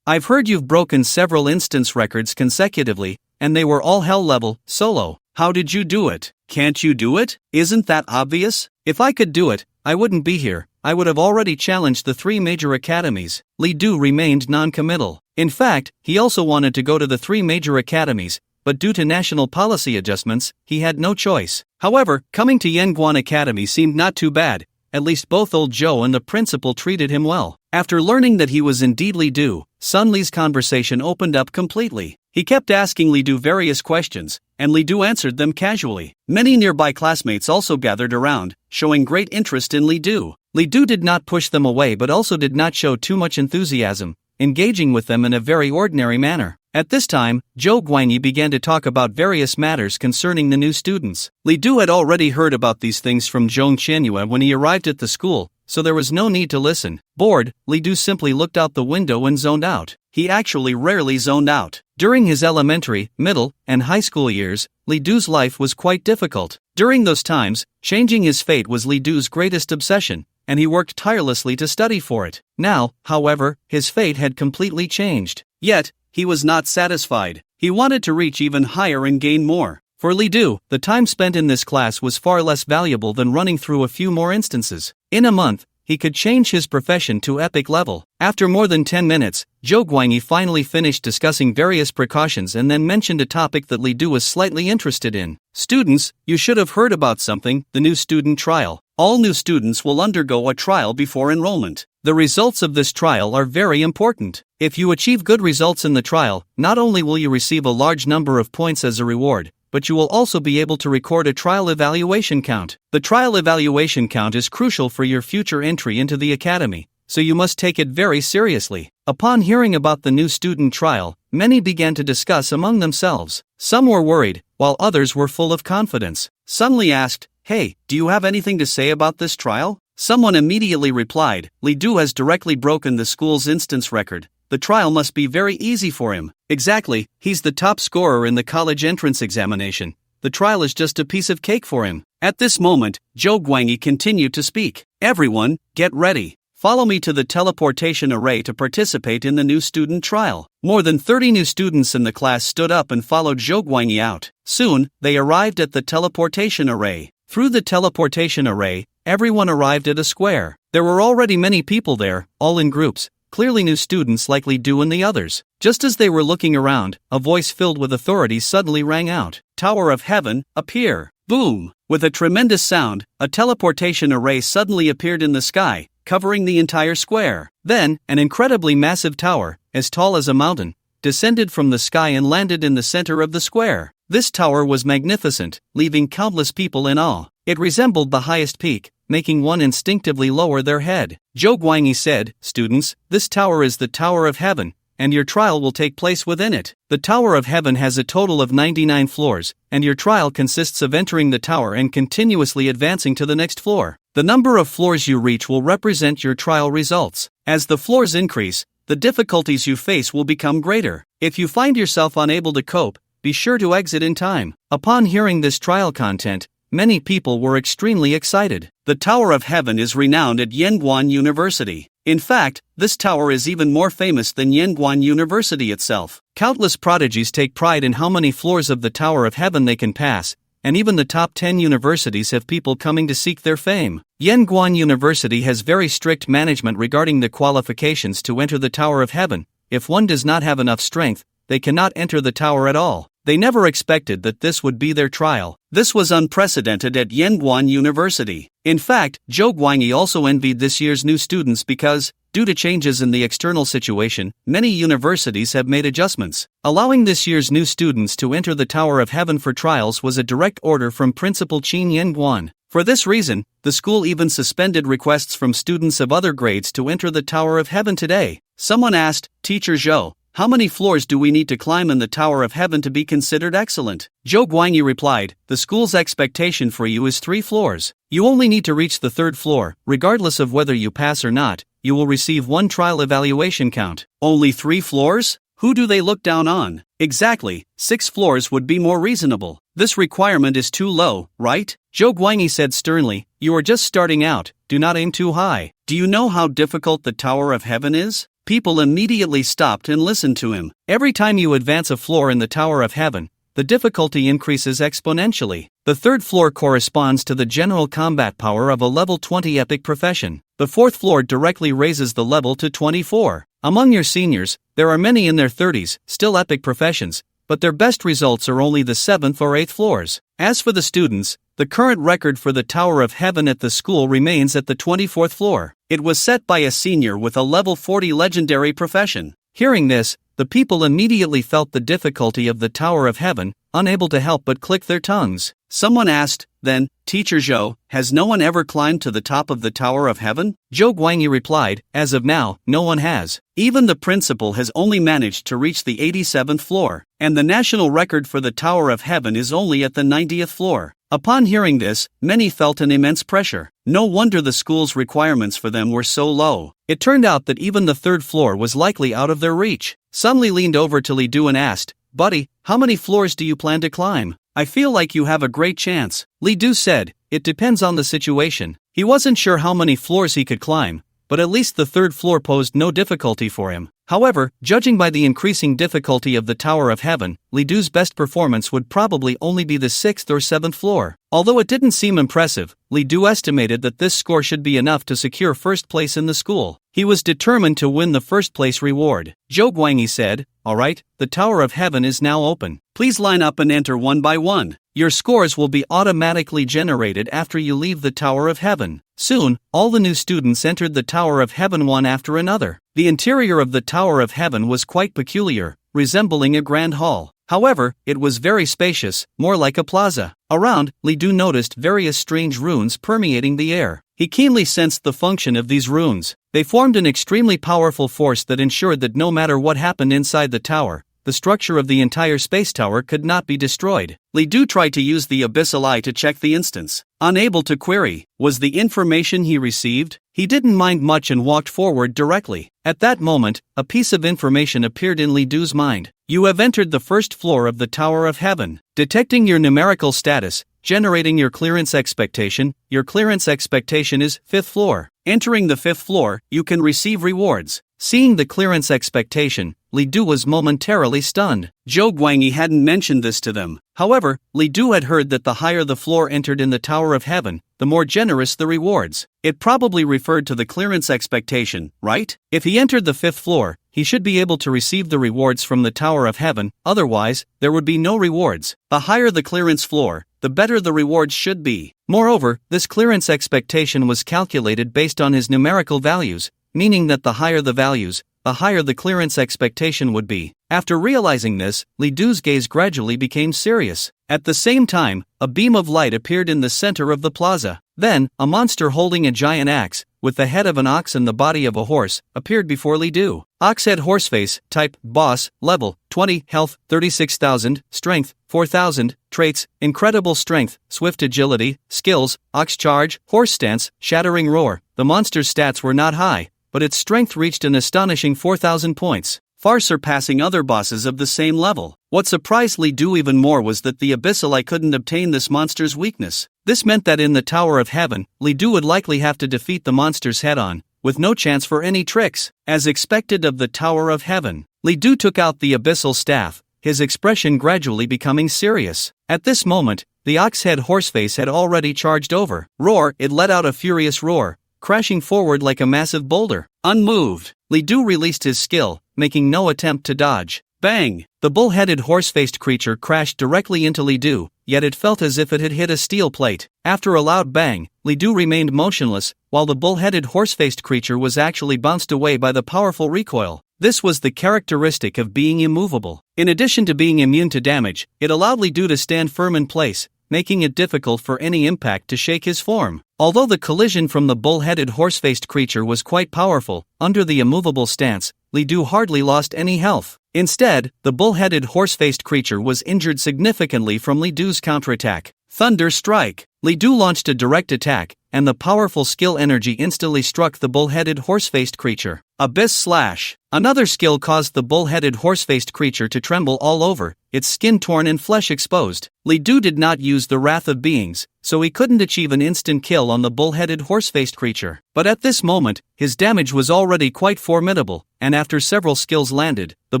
I've heard you've broken several instance records consecutively, and they were all hell level, solo. How did you do it? Can't you do it? Isn't that obvious? If I could do it, I wouldn't be here. I would have already challenged the 3 major academies." Li Du remained non-committal. In fact, he also wanted to go to the 3 major academies, but due to national policy adjustments, he had no choice. However, coming to Yanguan Academy seemed not too bad. At least both old Zhou and the principal treated him well. After learning that he was indeed Li Du, Sun Li's conversation opened up completely. He kept asking Li Du various questions, and Li Du answered them casually. Many nearby classmates also gathered around, showing great interest in Li Du. Li Du did not push them away but also did not show too much enthusiasm, engaging with them in a very ordinary manner. At this time, Zhou Guangyi began to talk about various matters concerning the new students. Li Du had already heard about these things from Zhong Qianyue when he arrived at the school, so there was no need to listen. Bored, Li Du simply looked out the window and zoned out. He actually rarely zoned out. During his elementary, middle, and high school years, Li Du's life was quite difficult. During those times, changing his fate was Li Du's greatest obsession, and he worked tirelessly to study for it. Now, however, his fate had completely changed. Yet, he was not satisfied. He wanted to reach even higher and gain more. For Li Du, the time spent in this class was far less valuable than running through a few more instances. In a month, he could change his profession to epic level. After more than 10 minutes, Zhou Guangyi finally finished discussing various precautions and then mentioned a topic that Li Du was slightly interested in. "Students, you should have heard about something, the new student trial. All new students will undergo a trial before enrollment. The results of this trial are very important. If you achieve good results in the trial, not only will you receive a large number of points as a reward, but you will also be able to record a trial evaluation count. The trial evaluation count is crucial for your future entry into the academy, so you must take it very seriously." Upon hearing about the new student trial, many began to discuss among themselves. Some were worried, while others were full of confidence. Sun Li asked, "Hey, do you have anything to say about this trial?" Someone immediately replied, "Li Du has directly broken the school's instance record. The trial must be very easy for him." "Exactly, he's the top scorer in the college entrance examination. The trial is just a piece of cake for him." At this moment, Zhou Guangyi continued to speak. "Everyone, get ready. Follow me to the teleportation array to participate in the new student trial." More than 30 new students in the class stood up and followed Zhou Guangyi out. Soon, they arrived at the teleportation array. Through the teleportation array, everyone arrived at a square. There were already many people there, all in groups, clearly new students like Li Du and the others. Just as they were looking around, a voice filled with authority suddenly rang out. Tower of Heaven, appear! Boom! With a tremendous sound, a teleportation array suddenly appeared in the sky, covering the entire square. Then, an incredibly massive tower, as tall as a mountain, descended from the sky and landed in the center of the square. This tower was magnificent, leaving countless people in awe. It resembled the highest peak, making one instinctively lower their head. Zhou Guangyi said, "Students, this tower is the Tower of Heaven, and your trial will take place within it. The Tower of Heaven has a total of 99 floors, and your trial consists of entering the tower and continuously advancing to the next floor. The number of floors you reach will represent your trial results. As the floors increase, the difficulties you face will become greater. If you find yourself unable to cope, be sure to exit in time." Upon hearing this trial content, many people were extremely excited. The Tower of Heaven is renowned at Yanguan University. In fact, this tower is even more famous than Yanguan University itself. Countless prodigies take pride in how many floors of the Tower of Heaven they can pass, and even the top 10 universities have people coming to seek their fame. Yanguan University has very strict management regarding the qualifications to enter the Tower of Heaven. If one does not have enough strength, they cannot enter the tower at all. They never expected that this would be their trial. This was unprecedented at Yanguan University. In fact, Zhou Guangyi also envied this year's new students because, due to changes in the external situation, many universities have made adjustments. Allowing this year's new students to enter the Tower of Heaven for trials was a direct order from Principal Qin Yanguan. For this reason, the school even suspended requests from students of other grades to enter the Tower of Heaven today. Someone asked, "Teacher Zhou, how many floors do we need to climb in the Tower of Heaven to be considered excellent?" Zhou Guangyi replied, "The school's expectation for you is 3 floors. You only need to reach the 3rd floor. Regardless of whether you pass or not, you will receive 1 trial evaluation count." Only 3 floors? Who do they look down on? Exactly, 6 floors would be more reasonable. This requirement is too low, right? Zhou Guangyi said sternly, "You are just starting out, do not aim too high. Do you know how difficult the Tower of Heaven is?" People immediately stopped and listened to him. Every time you advance a floor in the Tower of Heaven, the difficulty increases exponentially. The 3rd floor corresponds to the general combat power of a level 20 epic profession. The 4th floor directly raises the level to 24. Among your seniors, there are many in their 30s, still epic professions, but their best results are only the 7th or 8th floors. As for the students, the current record for the Tower of Heaven at the school remains at the 24th floor. It was set by a senior with a level 40 legendary profession. Hearing this, the people immediately felt the difficulty of the Tower of Heaven, unable to help but click their tongues. Someone asked, then, "Teacher Zhou, has no one ever climbed to the top of the Tower of Heaven?" Zhou Guangyi replied, "As of now, no one has. Even the principal has only managed to reach the 87th floor, and the national record for the Tower of Heaven is only at the 90th floor. Upon hearing this, many felt an immense pressure. No wonder the school's requirements for them were so low. It turned out that even the 3rd floor was likely out of their reach. Suddenly leaned over to Li Du and asked, "Buddy, how many floors do you plan to climb? I feel like you have a great chance." Li Du said, "It depends on the situation." He wasn't sure how many floors he could climb, but at least the 3rd floor posed no difficulty for him. However, judging by the increasing difficulty of the Tower of Heaven, Li Du's best performance would probably only be the 6th or 7th floor. Although it didn't seem impressive, Li Du estimated that this score should be enough to secure first place in the school. He was determined to win the first place reward. Zhou Guangyi said, "Alright, the Tower of Heaven is now open. Please line up and enter one by one. Your scores will be automatically generated after you leave the Tower of Heaven." Soon, all the new students entered the Tower of Heaven one after another. The interior of the Tower of Heaven was quite peculiar, resembling a grand hall. However, it was very spacious, more like a plaza. Around, Li Du noticed various strange runes permeating the air. He keenly sensed the function of these runes. They formed an extremely powerful force that ensured that no matter what happened inside the tower, the structure of the entire space tower could not be destroyed. Li Du tried to use the abyssal eye to check the instance. Unable to query, was the information he received? He didn't mind much and walked forward directly. At that moment, a piece of information appeared in Li Du's mind. "You have entered the 1st floor of the Tower of Heaven." Detecting your numerical status, generating your clearance expectation. Your clearance expectation is 5th floor. Entering the 5th floor, you can receive rewards. Seeing the clearance expectation, Li Du was momentarily stunned. Zhou Guangyi hadn't mentioned this to them. However, Li Du had heard that the higher the floor entered in the Tower of Heaven, the more generous the rewards. It probably referred to the clearance expectation, right? If he entered the 5th floor, he should be able to receive the rewards from the Tower of Heaven, otherwise, there would be no rewards. The higher the clearance floor, the better the rewards should be. Moreover, this clearance expectation was calculated based on his numerical values, meaning that the higher the values, the higher the clearance expectation would be. After realizing this, Li Du's gaze gradually became serious. At the same time, a beam of light appeared in the center of the plaza. Then, a monster holding a giant axe, with the head of an ox and the body of a horse, appeared before Li Du. Ox-head horseface, type, boss, level, 20, health, 36,000, strength, 4,000, traits, incredible strength, swift agility, skills, ox charge, horse stance, shattering roar. The monster's stats were not high, but its strength reached an astonishing 4,000 points, far surpassing other bosses of the same level. What surprised Li Du even more was that the Abyssal Eye couldn't obtain this monster's weakness. This meant that in the Tower of Heaven, Li Du would likely have to defeat the monsters head-on, with no chance for any tricks. As expected of the Tower of Heaven, Li Du took out the Abyssal Staff, his expression gradually becoming serious. At this moment, the ox-head horseface had already charged over. Roar, it let out a furious roar, crashing forward like a massive boulder. Unmoved, Li Du released his skill, making no attempt to dodge. Bang! The bull-headed horse-faced creature crashed directly into Li Du, yet it felt as if it had hit a steel plate. After a loud bang, Li Du remained motionless, while the bull-headed horse-faced creature was actually bounced away by the powerful recoil. This was the characteristic of being immovable. In addition to being immune to damage, it allowed Li Du to stand firm in place, making it difficult for any impact to shake his form. Although the collision from the bull-headed horse-faced creature was quite powerful, under the immovable stance, Li Du hardly lost any health. Instead, the bull-headed horse-faced creature was injured significantly from Li Du's counterattack. Thunder Strike! Li Du launched a direct attack, and the powerful skill energy instantly struck the bull-headed horse-faced creature. Abyss Slash! Another skill caused the bull-headed horse-faced creature to tremble all over, its skin torn and flesh exposed. Li Du did not use the Wrath of Beings, so he couldn't achieve an instant kill on the bull-headed horse-faced creature. But at this moment, his damage was already quite formidable, and after several skills landed, the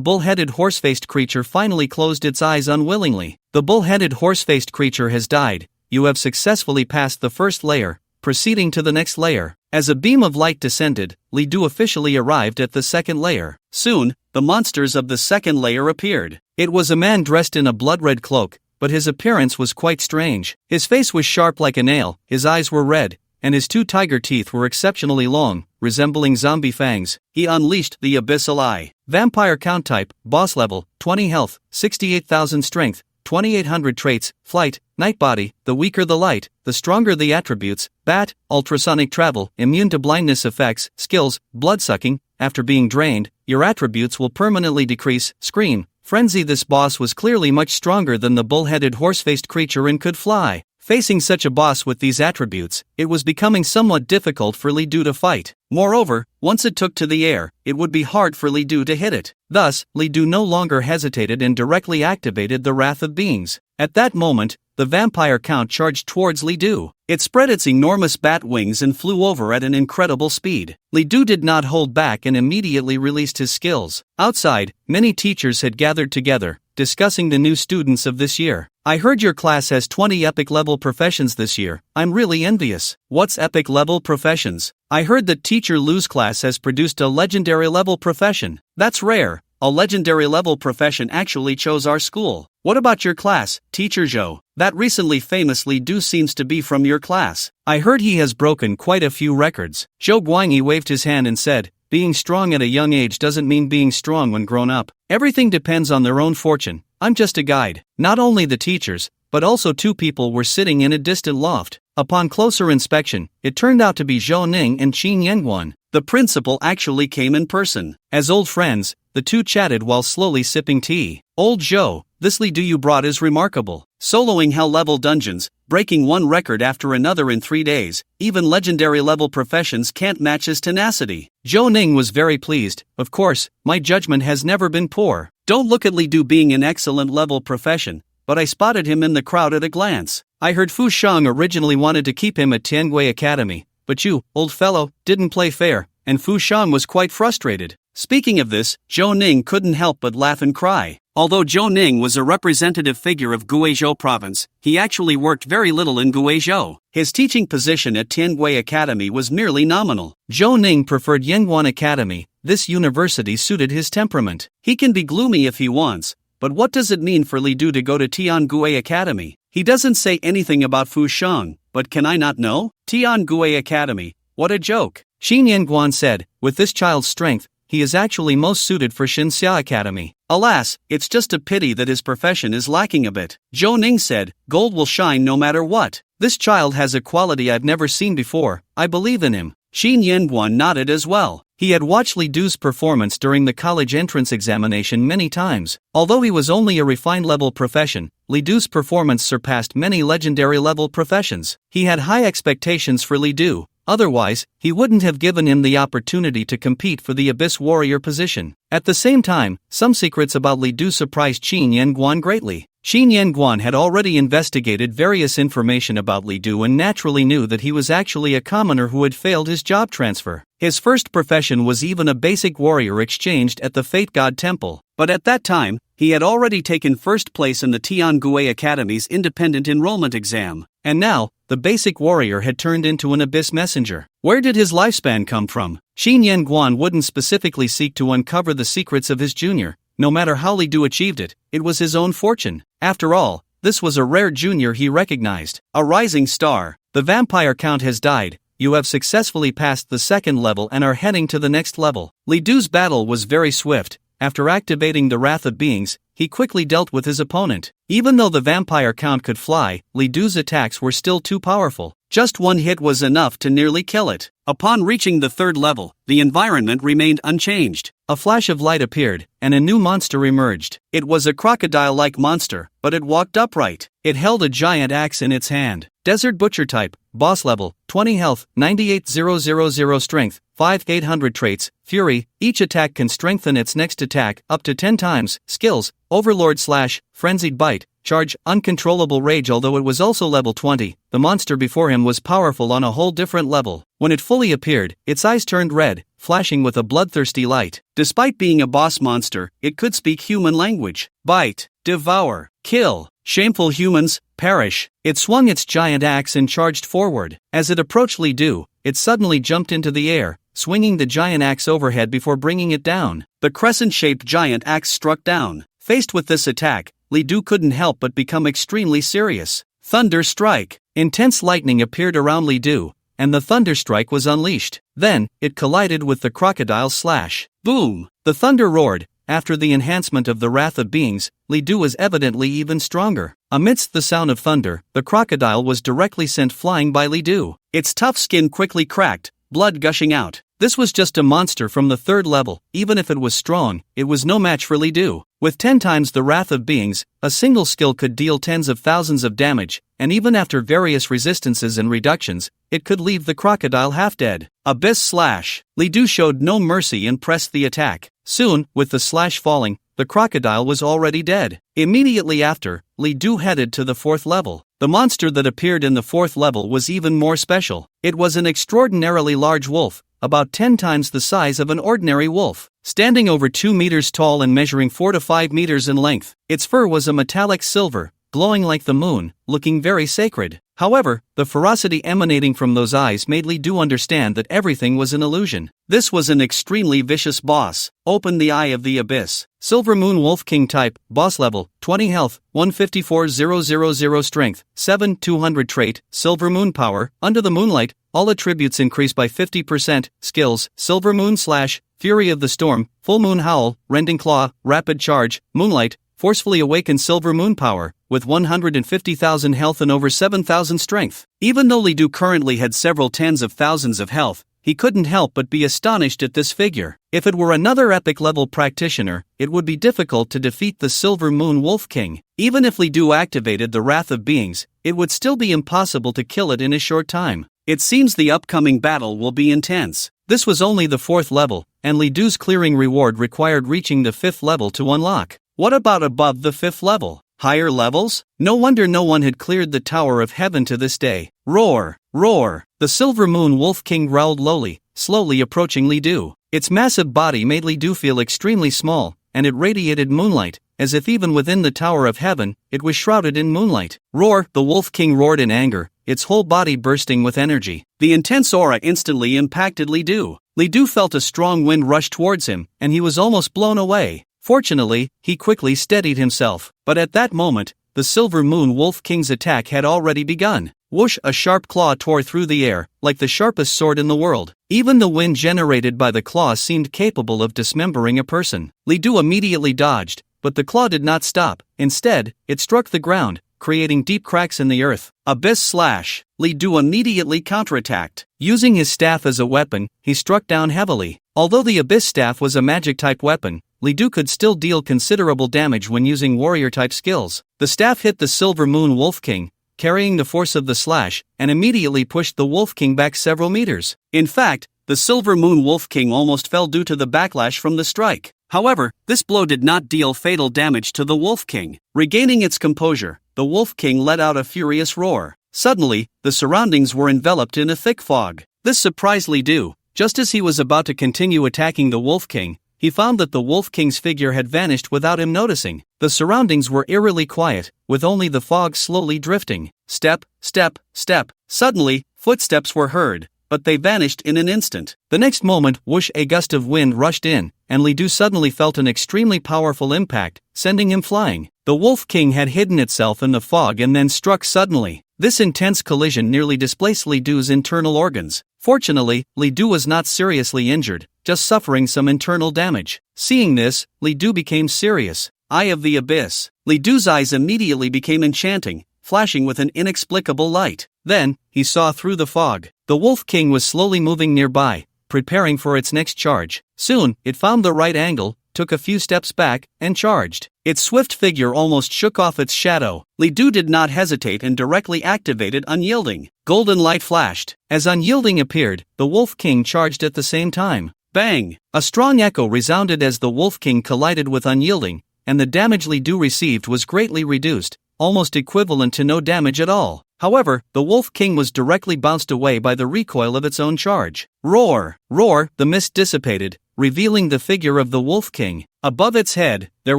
bull-headed horse-faced creature finally closed its eyes unwillingly. The bull-headed horse-faced creature has died. You have successfully passed the first layer, proceeding to the next layer. As a beam of light descended, Li Du officially arrived at the second layer. Soon, the monsters of the second layer appeared. It was a man dressed in a blood-red cloak, but his appearance was quite strange. His face was sharp like a nail, his eyes were red, and his two tiger teeth were exceptionally long, resembling zombie fangs. He unleashed the Abyssal Eye. Vampire count type, boss level, 20 health, 68,000 strength, 2800 traits, flight, night body. The weaker the light, the stronger the attributes. Bat, ultrasonic travel, immune to blindness effects. Skills, blood-sucking. After being drained, your attributes will permanently decrease. Scream, frenzy. This boss was clearly much stronger than the bull-headed horse-faced creature and could fly. Facing such a boss with these attributes, it was becoming somewhat difficult for Li Du to fight. Moreover, once it took to the air, it would be hard for Li Du to hit it. Thus, Li Du no longer hesitated and directly activated the Wrath of Beings. At that moment, the vampire count charged towards Li Du. It spread its enormous bat wings and flew over at an incredible speed. Li Du did not hold back and immediately released his skills. Outside, many teachers had gathered together, discussing the new students of this year. I heard your class has 20 epic level professions this year. I'm really envious. What's epic level professions? I heard that Teacher Lu's class has produced a legendary level profession. That's rare. A legendary level profession actually chose our school. What about your class, Teacher Zhou? That recently famous Li Du seems to be from your class. I heard he has broken quite a few records. Zhou Guangyi waved his hand and said, being strong at a young age doesn't mean being strong when grown up. Everything depends on their own fortune. I'm just a guide. Not only the teachers, but also two people were sitting in a distant loft. Upon closer inspection, it turned out to be Zhou Ning and Qin Yangguan. The principal actually came in person. As old friends, the two chatted while slowly sipping tea. Old Zhou, this Li Du you brought is remarkable. Soloing hell-level dungeons, breaking one record after another in 3 days, even legendary level professions can't match his tenacity. Zhou Ning was very pleased. Of course, my judgment has never been poor. Don't look at Li Du being an excellent level profession, but I spotted him in the crowd at a glance. I heard Fu Sheng originally wanted to keep him at Tiangui Academy, but you, old fellow, didn't play fair, and Fu Sheng was quite frustrated. Speaking of this, Zhou Ning couldn't help but laugh and cry. Although Zhou Ning was a representative figure of Guizhou province, he actually worked very little in Guizhou. His teaching position at Tiangui Academy was merely nominal. Zhou Ning preferred Yangguan Academy. This university suited his temperament. He can be gloomy if he wants, but what does it mean for Li Du to go to Tiangui Academy? He doesn't say anything about Fu Sheng, but can I not know? Tiangui Academy, what a joke. Xin Yanguan said, with this child's strength, he is actually most suited for Xinxia Academy. Alas, it's just a pity that his profession is lacking a bit. Zhou Ning said, gold will shine no matter what. This child has a quality I've never seen before, I believe in him. Xin Yanguan nodded as well. He had watched Li Du's performance during the college entrance examination many times. Although he was only a refined level profession, Li Du's performance surpassed many legendary level professions. He had high expectations for Li Du. Otherwise, he wouldn't have given him the opportunity to compete for the Abyss Warrior position. At the same time, some secrets about Li Du surprised Xin Yanguan greatly. Xin Yanguan had already investigated various information about Li Du and naturally knew that he was actually a commoner who had failed his job transfer. His first profession was even a basic warrior exchanged at the Fate God Temple. But at that time, he had already taken first place in the Tiangui Academy's independent enrollment exam. And now, the basic warrior had turned into an abyss messenger. Where did his lifespan come from? Xin Yanguan wouldn't specifically seek to uncover the secrets of his junior. No matter how Li Du achieved it, it was his own fortune. After all, this was a rare junior he recognized. A rising star. The vampire count has died. You have successfully passed the second level and are heading to the next level. Li Du's battle was very swift. After activating the Wrath of Beings, he quickly dealt with his opponent. Even though the vampire count could fly, Li Du's attacks were still too powerful. Just one hit was enough to nearly kill it. Upon reaching the third level, the environment remained unchanged. A flash of light appeared, and a new monster emerged. It was a crocodile-like monster, but it walked upright. It held a giant axe in its hand. Desert Butcher type, boss level, 20 health, 98,000 strength, 5,800 traits, fury. Each attack can strengthen its next attack up to 10 times. Skills, Overlord Slash, Frenzied Bite, Charge, Uncontrollable Rage. Although it was also level 20, the monster before him was powerful on a whole different level. When it fully appeared, its eyes turned red, flashing with a bloodthirsty light. Despite being a boss monster, it could speak human language. Bite, devour, kill. Shameful humans, perish. It swung its giant axe and charged forward. As it approached Li Du, it suddenly jumped into the air, swinging the giant axe overhead before bringing it down. The crescent-shaped giant axe struck down. Faced with this attack, Li Du couldn't help but become extremely serious. Thunder Strike. Intense lightning appeared around Li Du, and the Thunder Strike was unleashed. Then, it collided with the crocodile slash. Boom! The thunder roared. After the enhancement of the Wrath of Beings, Li Du was evidently even stronger. Amidst the sound of thunder, the crocodile was directly sent flying by Li Du. Its tough skin quickly cracked, blood gushing out. This was just a monster from the third level. Even if it was strong, it was no match for Li Du. With 10 times the Wrath of Beings, a single skill could deal tens of thousands of damage, and even after various resistances and reductions, it could leave the crocodile half-dead. Abyss Slash. Li Du showed no mercy and pressed the attack. Soon, with the slash falling, the crocodile was already dead. Immediately after, Li Du headed to the fourth level. The monster that appeared in the fourth level was even more special. It was an extraordinarily large wolf, about 10 times the size of an ordinary wolf, standing over 2 meters tall and measuring 4 to 5 meters in length. Its fur was a metallic silver, glowing like the moon, looking very sacred. However, the ferocity emanating from those eyes made Li Du understand that everything was an illusion. This was an extremely vicious boss. Open the Eye of the Abyss. Silver Moon Wolf King type, boss level, 20 health, 154,000 strength, 7,200 trait, Silver Moon power. Under the moonlight, all attributes increase by 50%. Skills, Silver Moon Slash, Fury of the Storm, Full Moon Howl, Rending Claw, Rapid Charge, Moonlight. Forcefully awaken Silver Moon power, with 150,000 health and over 7,000 strength. Even though Li Du currently had several tens of thousands of health, he couldn't help but be astonished at this figure. If it were another epic level practitioner, it would be difficult to defeat the Silver Moon Wolf King. Even if Li Du activated the Wrath of Beings, it would still be impossible to kill it in a short time. It seems the upcoming battle will be intense. This was only the fourth level, and Li Du's clearing reward required reaching the fifth level to unlock. What about above the fifth level? Higher levels? No wonder no one had cleared the Tower of Heaven to this day. Roar! Roar! The Silver Moon Wolf King growled lowly, slowly approaching Li Du. Its massive body made Li Du feel extremely small, and it radiated moonlight, as if even within the Tower of Heaven, it was shrouded in moonlight. Roar! The Wolf King roared in anger, its whole body bursting with energy. The intense aura instantly impacted Li Du. Li Du felt a strong wind rush towards him, and he was almost blown away. Fortunately, he quickly steadied himself, but at that moment, the Silver Moon Wolf King's attack had already begun. Whoosh! A sharp claw tore through the air, like the sharpest sword in the world. Even the wind generated by the claw seemed capable of dismembering a person. Li Du immediately dodged, but the claw did not stop. Instead, it struck the ground, creating deep cracks in the earth. Abyss Slash! Li Du immediately counterattacked. Using his staff as a weapon, he struck down heavily. Although the Abyss Staff was a magic-type weapon, Li Du could still deal considerable damage when using warrior-type skills. The staff hit the Silver Moon Wolf King, carrying the force of the slash, and immediately pushed the Wolf King back several meters. In fact, the Silver Moon Wolf King almost fell due to the backlash from the strike. However, this blow did not deal fatal damage to the Wolf King. Regaining its composure, the Wolf King let out a furious roar. Suddenly, the surroundings were enveloped in a thick fog. This surprised Li Du. Just as he was about to continue attacking the Wolf King, he found that the Wolf King's figure had vanished without him noticing. The surroundings were eerily quiet, with only the fog slowly drifting. Step, step, step. Suddenly, footsteps were heard, but they vanished in an instant. The next moment, whoosh! A gust of wind rushed in, and Li Du suddenly felt an extremely powerful impact, sending him flying. The Wolf King had hidden itself in the fog and then struck suddenly. This intense collision nearly displaced Li Du's internal organs. Fortunately, Li Du was not seriously injured, just suffering some internal damage. Seeing this, Li Du became serious. Eye of the Abyss. Li Du's eyes immediately became enchanting, flashing with an inexplicable light. Then, he saw through the fog. The Wolf King was slowly moving nearby, preparing for its next charge. Soon, it found the right angle, took a few steps back, and charged. Its swift figure almost shook off its shadow. Li Du did not hesitate and directly activated Unyielding. Golden light flashed. As Unyielding appeared, the Wolf King charged at the same time. Bang! A strong echo resounded as the Wolf King collided with Unyielding, and the damage Li Du received was greatly reduced, almost equivalent to no damage at all. However, the Wolf King was directly bounced away by the recoil of its own charge. Roar! Roar! The mist dissipated, revealing the figure of the Wolf King. Above its head, there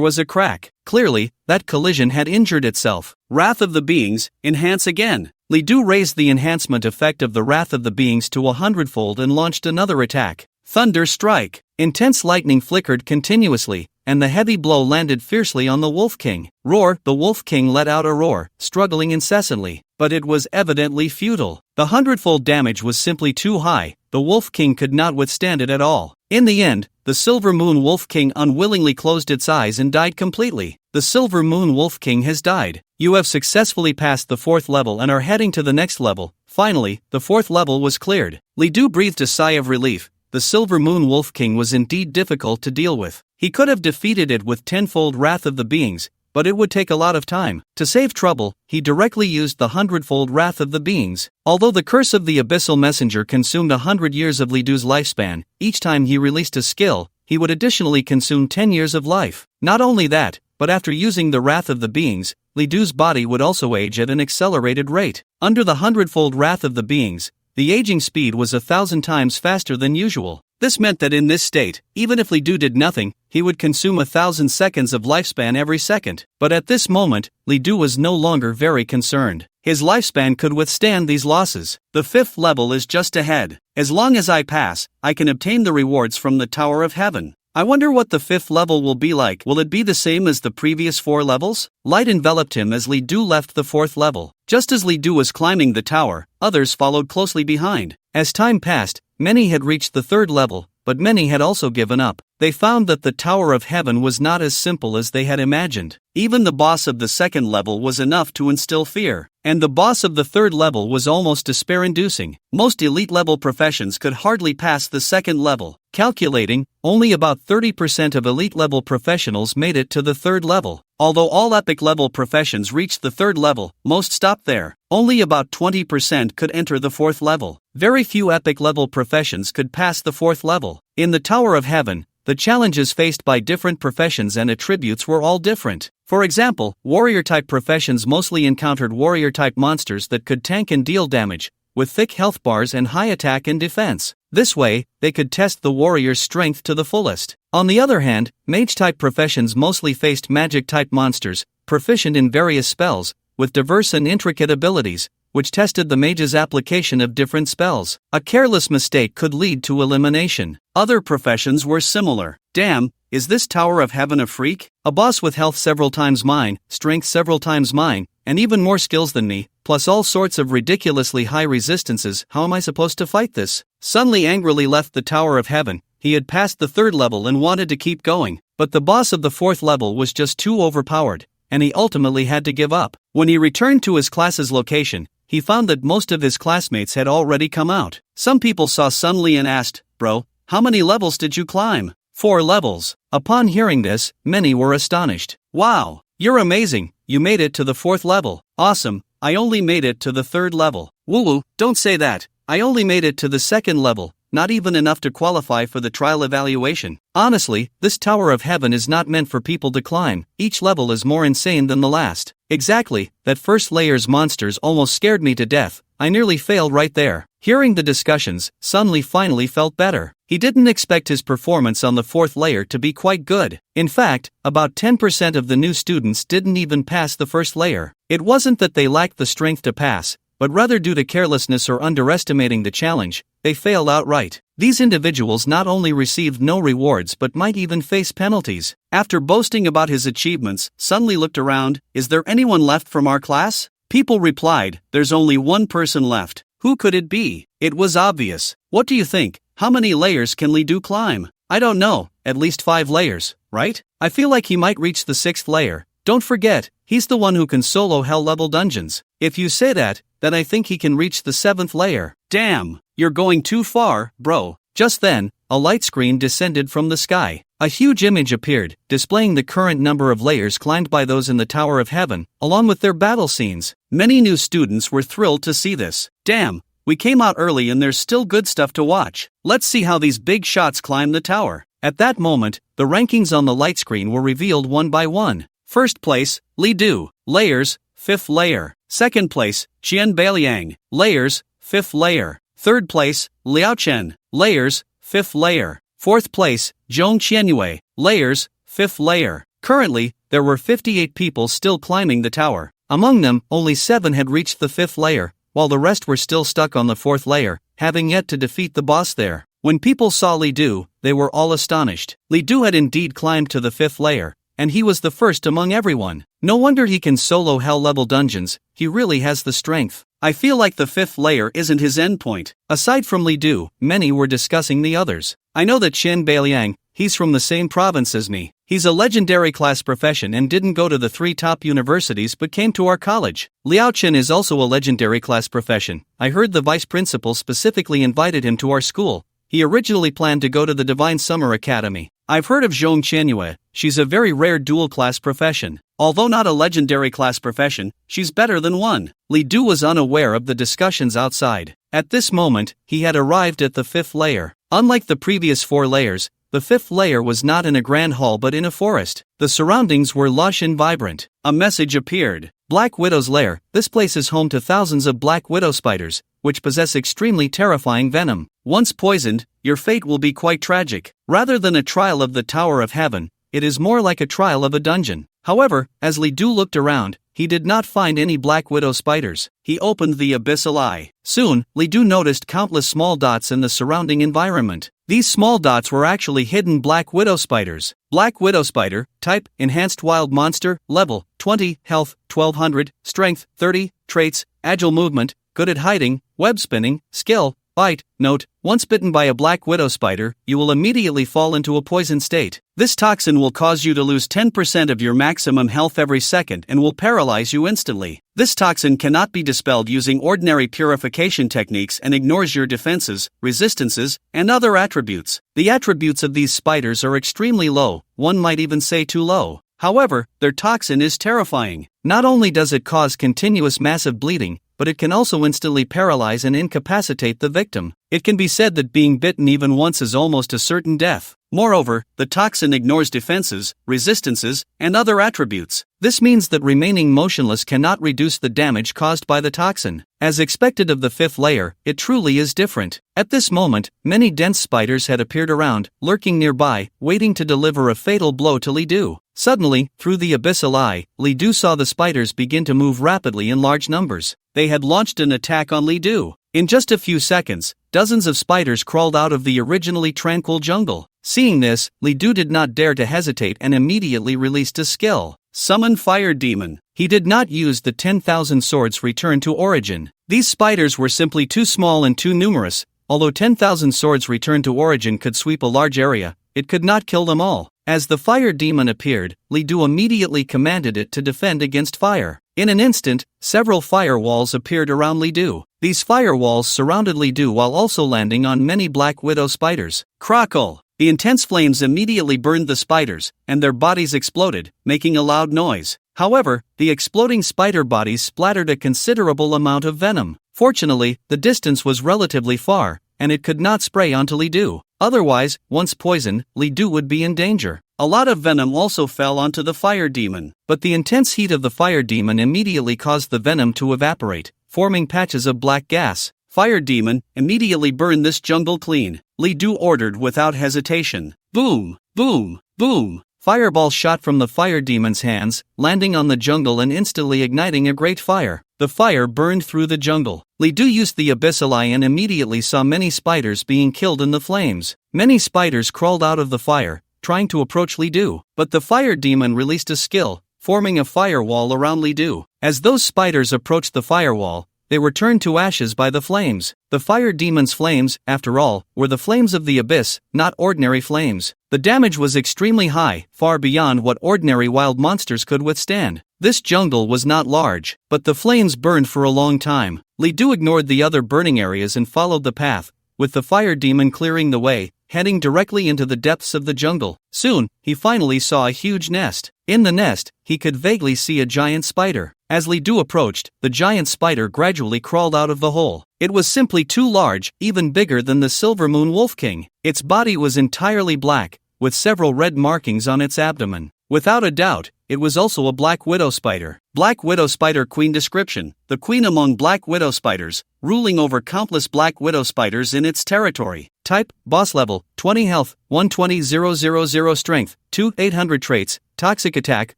was a crack. Clearly, that collision had injured itself. Wrath of the Beings, enhance again. Li Du raised the enhancement effect of the Wrath of the Beings to 100-fold and launched another attack. Thunder Strike! Intense lightning flickered continuously, and the heavy blow landed fiercely on the Wolf King. Roar! The Wolf King let out a roar, struggling incessantly, but it was evidently futile. The 100-fold damage was simply too high. The Wolf King could not withstand it at all. In the end, the Silver Moon Wolf King unwillingly closed its eyes and died completely. The Silver Moon Wolf King has died. You have successfully passed the 4th level and are heading to the next level. Finally, the 4th level was cleared. Li Du breathed a sigh of relief. The Silver Moon Wolf King was indeed difficult to deal with. He could have defeated it with 10-fold Wrath of the Beings, but it would take a lot of time. To save trouble, he directly used the 100-fold Wrath of the Beings. Although the curse of the Abyssal Messenger consumed 100 years of Li Du's lifespan, each time he released a skill, he would additionally consume 10 years of life. Not only that, but after using the Wrath of the Beings, Li Du's body would also age at an accelerated rate. Under the 100-fold Wrath of the Beings, the aging speed was 1,000 times faster than usual. This meant that in this state, even if Li Du did nothing, he would consume 1,000 seconds of lifespan every second. But at this moment, Li Du was no longer very concerned. His lifespan could withstand these losses. The 5th level is just ahead. As long as I pass, I can obtain the rewards from the Tower of Heaven. I wonder what the 5th level will be like. Will it be the same as the previous 4 levels? Light enveloped him as Li Du left the 4th level. Just as Li Du was climbing the tower, others followed closely behind. As time passed, many had reached the 3rd level, but many had also given up. They found that the Tower of Heaven was not as simple as they had imagined. Even the boss of the 2nd level was enough to instill fear, and the boss of the 3rd level was almost despair-inducing. Most elite-level professions could hardly pass the 2nd level. Calculating, only about 30% of elite-level professionals made it to the 3rd level. Although all epic-level professions reached the 3rd level, most stopped there. Only about 20% could enter the 4th level. Very few epic-level professions could pass the 4th level. In the Tower of Heaven, the challenges faced by different professions and attributes were all different. For example, warrior-type professions mostly encountered warrior-type monsters that could tank and deal damage, with thick health bars and high attack and defense. This way, they could test the warrior's strength to the fullest. On the other hand, mage-type professions mostly faced magic-type monsters, proficient in various spells, with diverse and intricate abilities, which tested the mage's application of different spells. A careless mistake could lead to elimination. Other professions were similar. Damn, is this Tower of Heaven a freak? A boss with health several times mine, strength several times mine, and even more skills than me, plus all sorts of ridiculously high resistances. How am I supposed to fight this? Sun-Li angrily left the Tower of Heaven. He had passed the 3rd level and wanted to keep going, but the boss of the 4th level was just too overpowered, and he ultimately had to give up. When he returned to his class's location, he found that most of his classmates had already come out. Some people saw Sun-Li and asked, "Bro, how many levels did you climb?" 4 levels. Upon hearing this, many were astonished. "Wow, you're amazing, you made it to the 4th level." "Awesome, I only made it to the 3rd level." "Woo-woo, don't say that, I only made it to the 2nd level, not even enough to qualify for the trial evaluation." Honestly, this Tower of Heaven is not meant for people to climb. Each level is more insane than the last. Exactly, that first layer's monsters almost scared me to death. I nearly failed right there. Hearing the discussions, Sun-Li finally felt better. He didn't expect his performance on the 4th layer to be quite good. In fact, about 10% of the new students didn't even pass the 1st layer. It wasn't that they lacked the strength to pass, but rather due to carelessness or underestimating the challenge, they failed outright. These individuals not only received no rewards but might even face penalties. After boasting about his achievements, Sun-Li looked around. "Is there anyone left from our class?" People replied, "There's only one person left." Who could it be? It was obvious. What do you think? How many layers can Li Du climb? I don't know, at least 5 layers, right? I feel like he might reach the 6th layer. Don't forget, he's the one who can solo hell-level dungeons. If you say that, then I think he can reach the 7th layer. Damn, you're going too far, bro. Just then, a light screen descended from the sky. A huge image appeared, displaying the current number of layers climbed by those in the Tower of Heaven, along with their battle scenes. Many new students were thrilled to see this. Damn, we came out early and there's still good stuff to watch. Let's see how these big shots climb the tower. At that moment, the rankings on the light screen were revealed one by one. First place, Li Du, layers, 5th layer. Second place, Qian Beiliang, layers, 5th layer. Third place, Liao Chen, layers, 5th layer. Fourth place, Zhong Qianyue, layers, 5th layer. Currently, there were 58 people still climbing the tower. Among them, only 7 had reached the 5th layer, while the rest were still stuck on the 4th layer, having yet to defeat the boss there. When people saw Li Du, they were all astonished. Li Du had indeed climbed to the 5th layer, and he was the first among everyone. No wonder he can solo hell-level dungeons, he really has the strength. I feel like the 5th layer isn't his endpoint. Aside from Li Du, many were discussing the others. I know that Qian Beiliang, he's from the same province as me. He's a legendary class profession and didn't go to the 3 top universities but came to our college. Liao Chen is also a legendary class profession. I heard the vice principal specifically invited him to our school. He originally planned to go to the Divine Summer Academy. I've heard of Zhong Qianyue. She's a very rare dual class profession. Although not a legendary class profession, she's better than one. Li Du was unaware of the discussions outside. At this moment, he had arrived at the 5th layer. Unlike the previous 4 layers, the 5th layer was not in a grand hall but in a forest. The surroundings were lush and vibrant. A message appeared. Black Widow's Lair. This place is home to thousands of black widow spiders, which possess extremely terrifying venom. Once poisoned, your fate will be quite tragic. Rather than a trial of the Tower of Heaven, it is more like a trial of a dungeon. However, as Li Du looked around, he did not find any black widow spiders. He opened the abyssal eye. Soon, Li Du noticed countless small dots in the surrounding environment. These small dots were actually hidden black widow spiders. Black widow spider, type, enhanced wild monster, level, 20, health, 1200, strength, 30, traits, agile movement, good at hiding, web spinning, skill, bite. Note, once bitten by a black widow spider, you will immediately fall into a poison state. This toxin will cause you to lose 10% of your maximum health every second and will paralyze you instantly. This toxin cannot be dispelled using ordinary purification techniques and ignores your defenses, resistances, and other attributes. The attributes of these spiders are extremely low, one might even say too low. However, their toxin is terrifying. Not only does it cause continuous massive bleeding, but it can also instantly paralyze and incapacitate the victim. It can be said that being bitten even once is almost a certain death. Moreover, the toxin ignores defenses, resistances, and other attributes. This means that remaining motionless cannot reduce the damage caused by the toxin. As expected of the fifth layer, it truly is different. At this moment, many dense spiders had appeared around, lurking nearby, waiting to deliver a fatal blow to Li Du. Suddenly, through the abyssal eye, Li Du saw the spiders begin to move rapidly in large numbers. They had launched an attack on Li Du. In just a few seconds, dozens of spiders crawled out of the originally tranquil jungle. Seeing this, Li Du did not dare to hesitate and immediately released a skill. Summon Fire Demon. He did not use the 10,000 swords return to origin. These spiders were simply too small and too numerous. Although 10,000 swords return to origin could sweep a large area, it could not kill them all. As the fire demon appeared, Li Du immediately commanded it to defend against fire. In an instant, several fire walls appeared around Li Du. These fire walls surrounded Li Du while also landing on many black widow spiders. Crackle! The intense flames immediately burned the spiders, and their bodies exploded, making a loud noise. However, the exploding spider bodies splattered a considerable amount of venom. Fortunately, the distance was relatively far, and it could not spray onto Li Du. Otherwise, once poisoned, Li Du would be in danger. A lot of venom also fell onto the fire demon, but the intense heat of the fire demon immediately caused the venom to evaporate, forming patches of black gas. Fire demon, immediately burn this jungle clean, Li Du ordered without hesitation. Boom, boom, boom. Fireballs shot from the fire demon's hands, landing on the jungle and instantly igniting a great fire. The fire burned through the jungle. Li Du used the abyssal eye and immediately saw many spiders being killed in the flames. Many spiders crawled out of the fire, trying to approach Li Du, but the fire demon released a skill, forming a firewall around Li Du. As those spiders approached the firewall, they were turned to ashes by the flames. The fire demon's flames, after all, were the flames of the abyss, not ordinary flames. The damage was extremely high, far beyond what ordinary wild monsters could withstand. This jungle was not large, but the flames burned for a long time. Li Du ignored the other burning areas and followed the path, with the fire demon clearing the way, heading directly into the depths of the jungle. Soon, he finally saw a huge nest. In the nest, he could vaguely see a giant spider. As Li Du approached, the giant spider gradually crawled out of the hole. It was simply too large, even bigger than the Silver Moon Wolf King. Its body was entirely black, with several red markings on its abdomen. Without a doubt, it was also a black widow spider. Black widow spider queen description: the queen among black widow spiders, ruling over countless black widow spiders in its territory. Type: boss level, 20 health, 120,000 strength, 800 traits, toxic attack.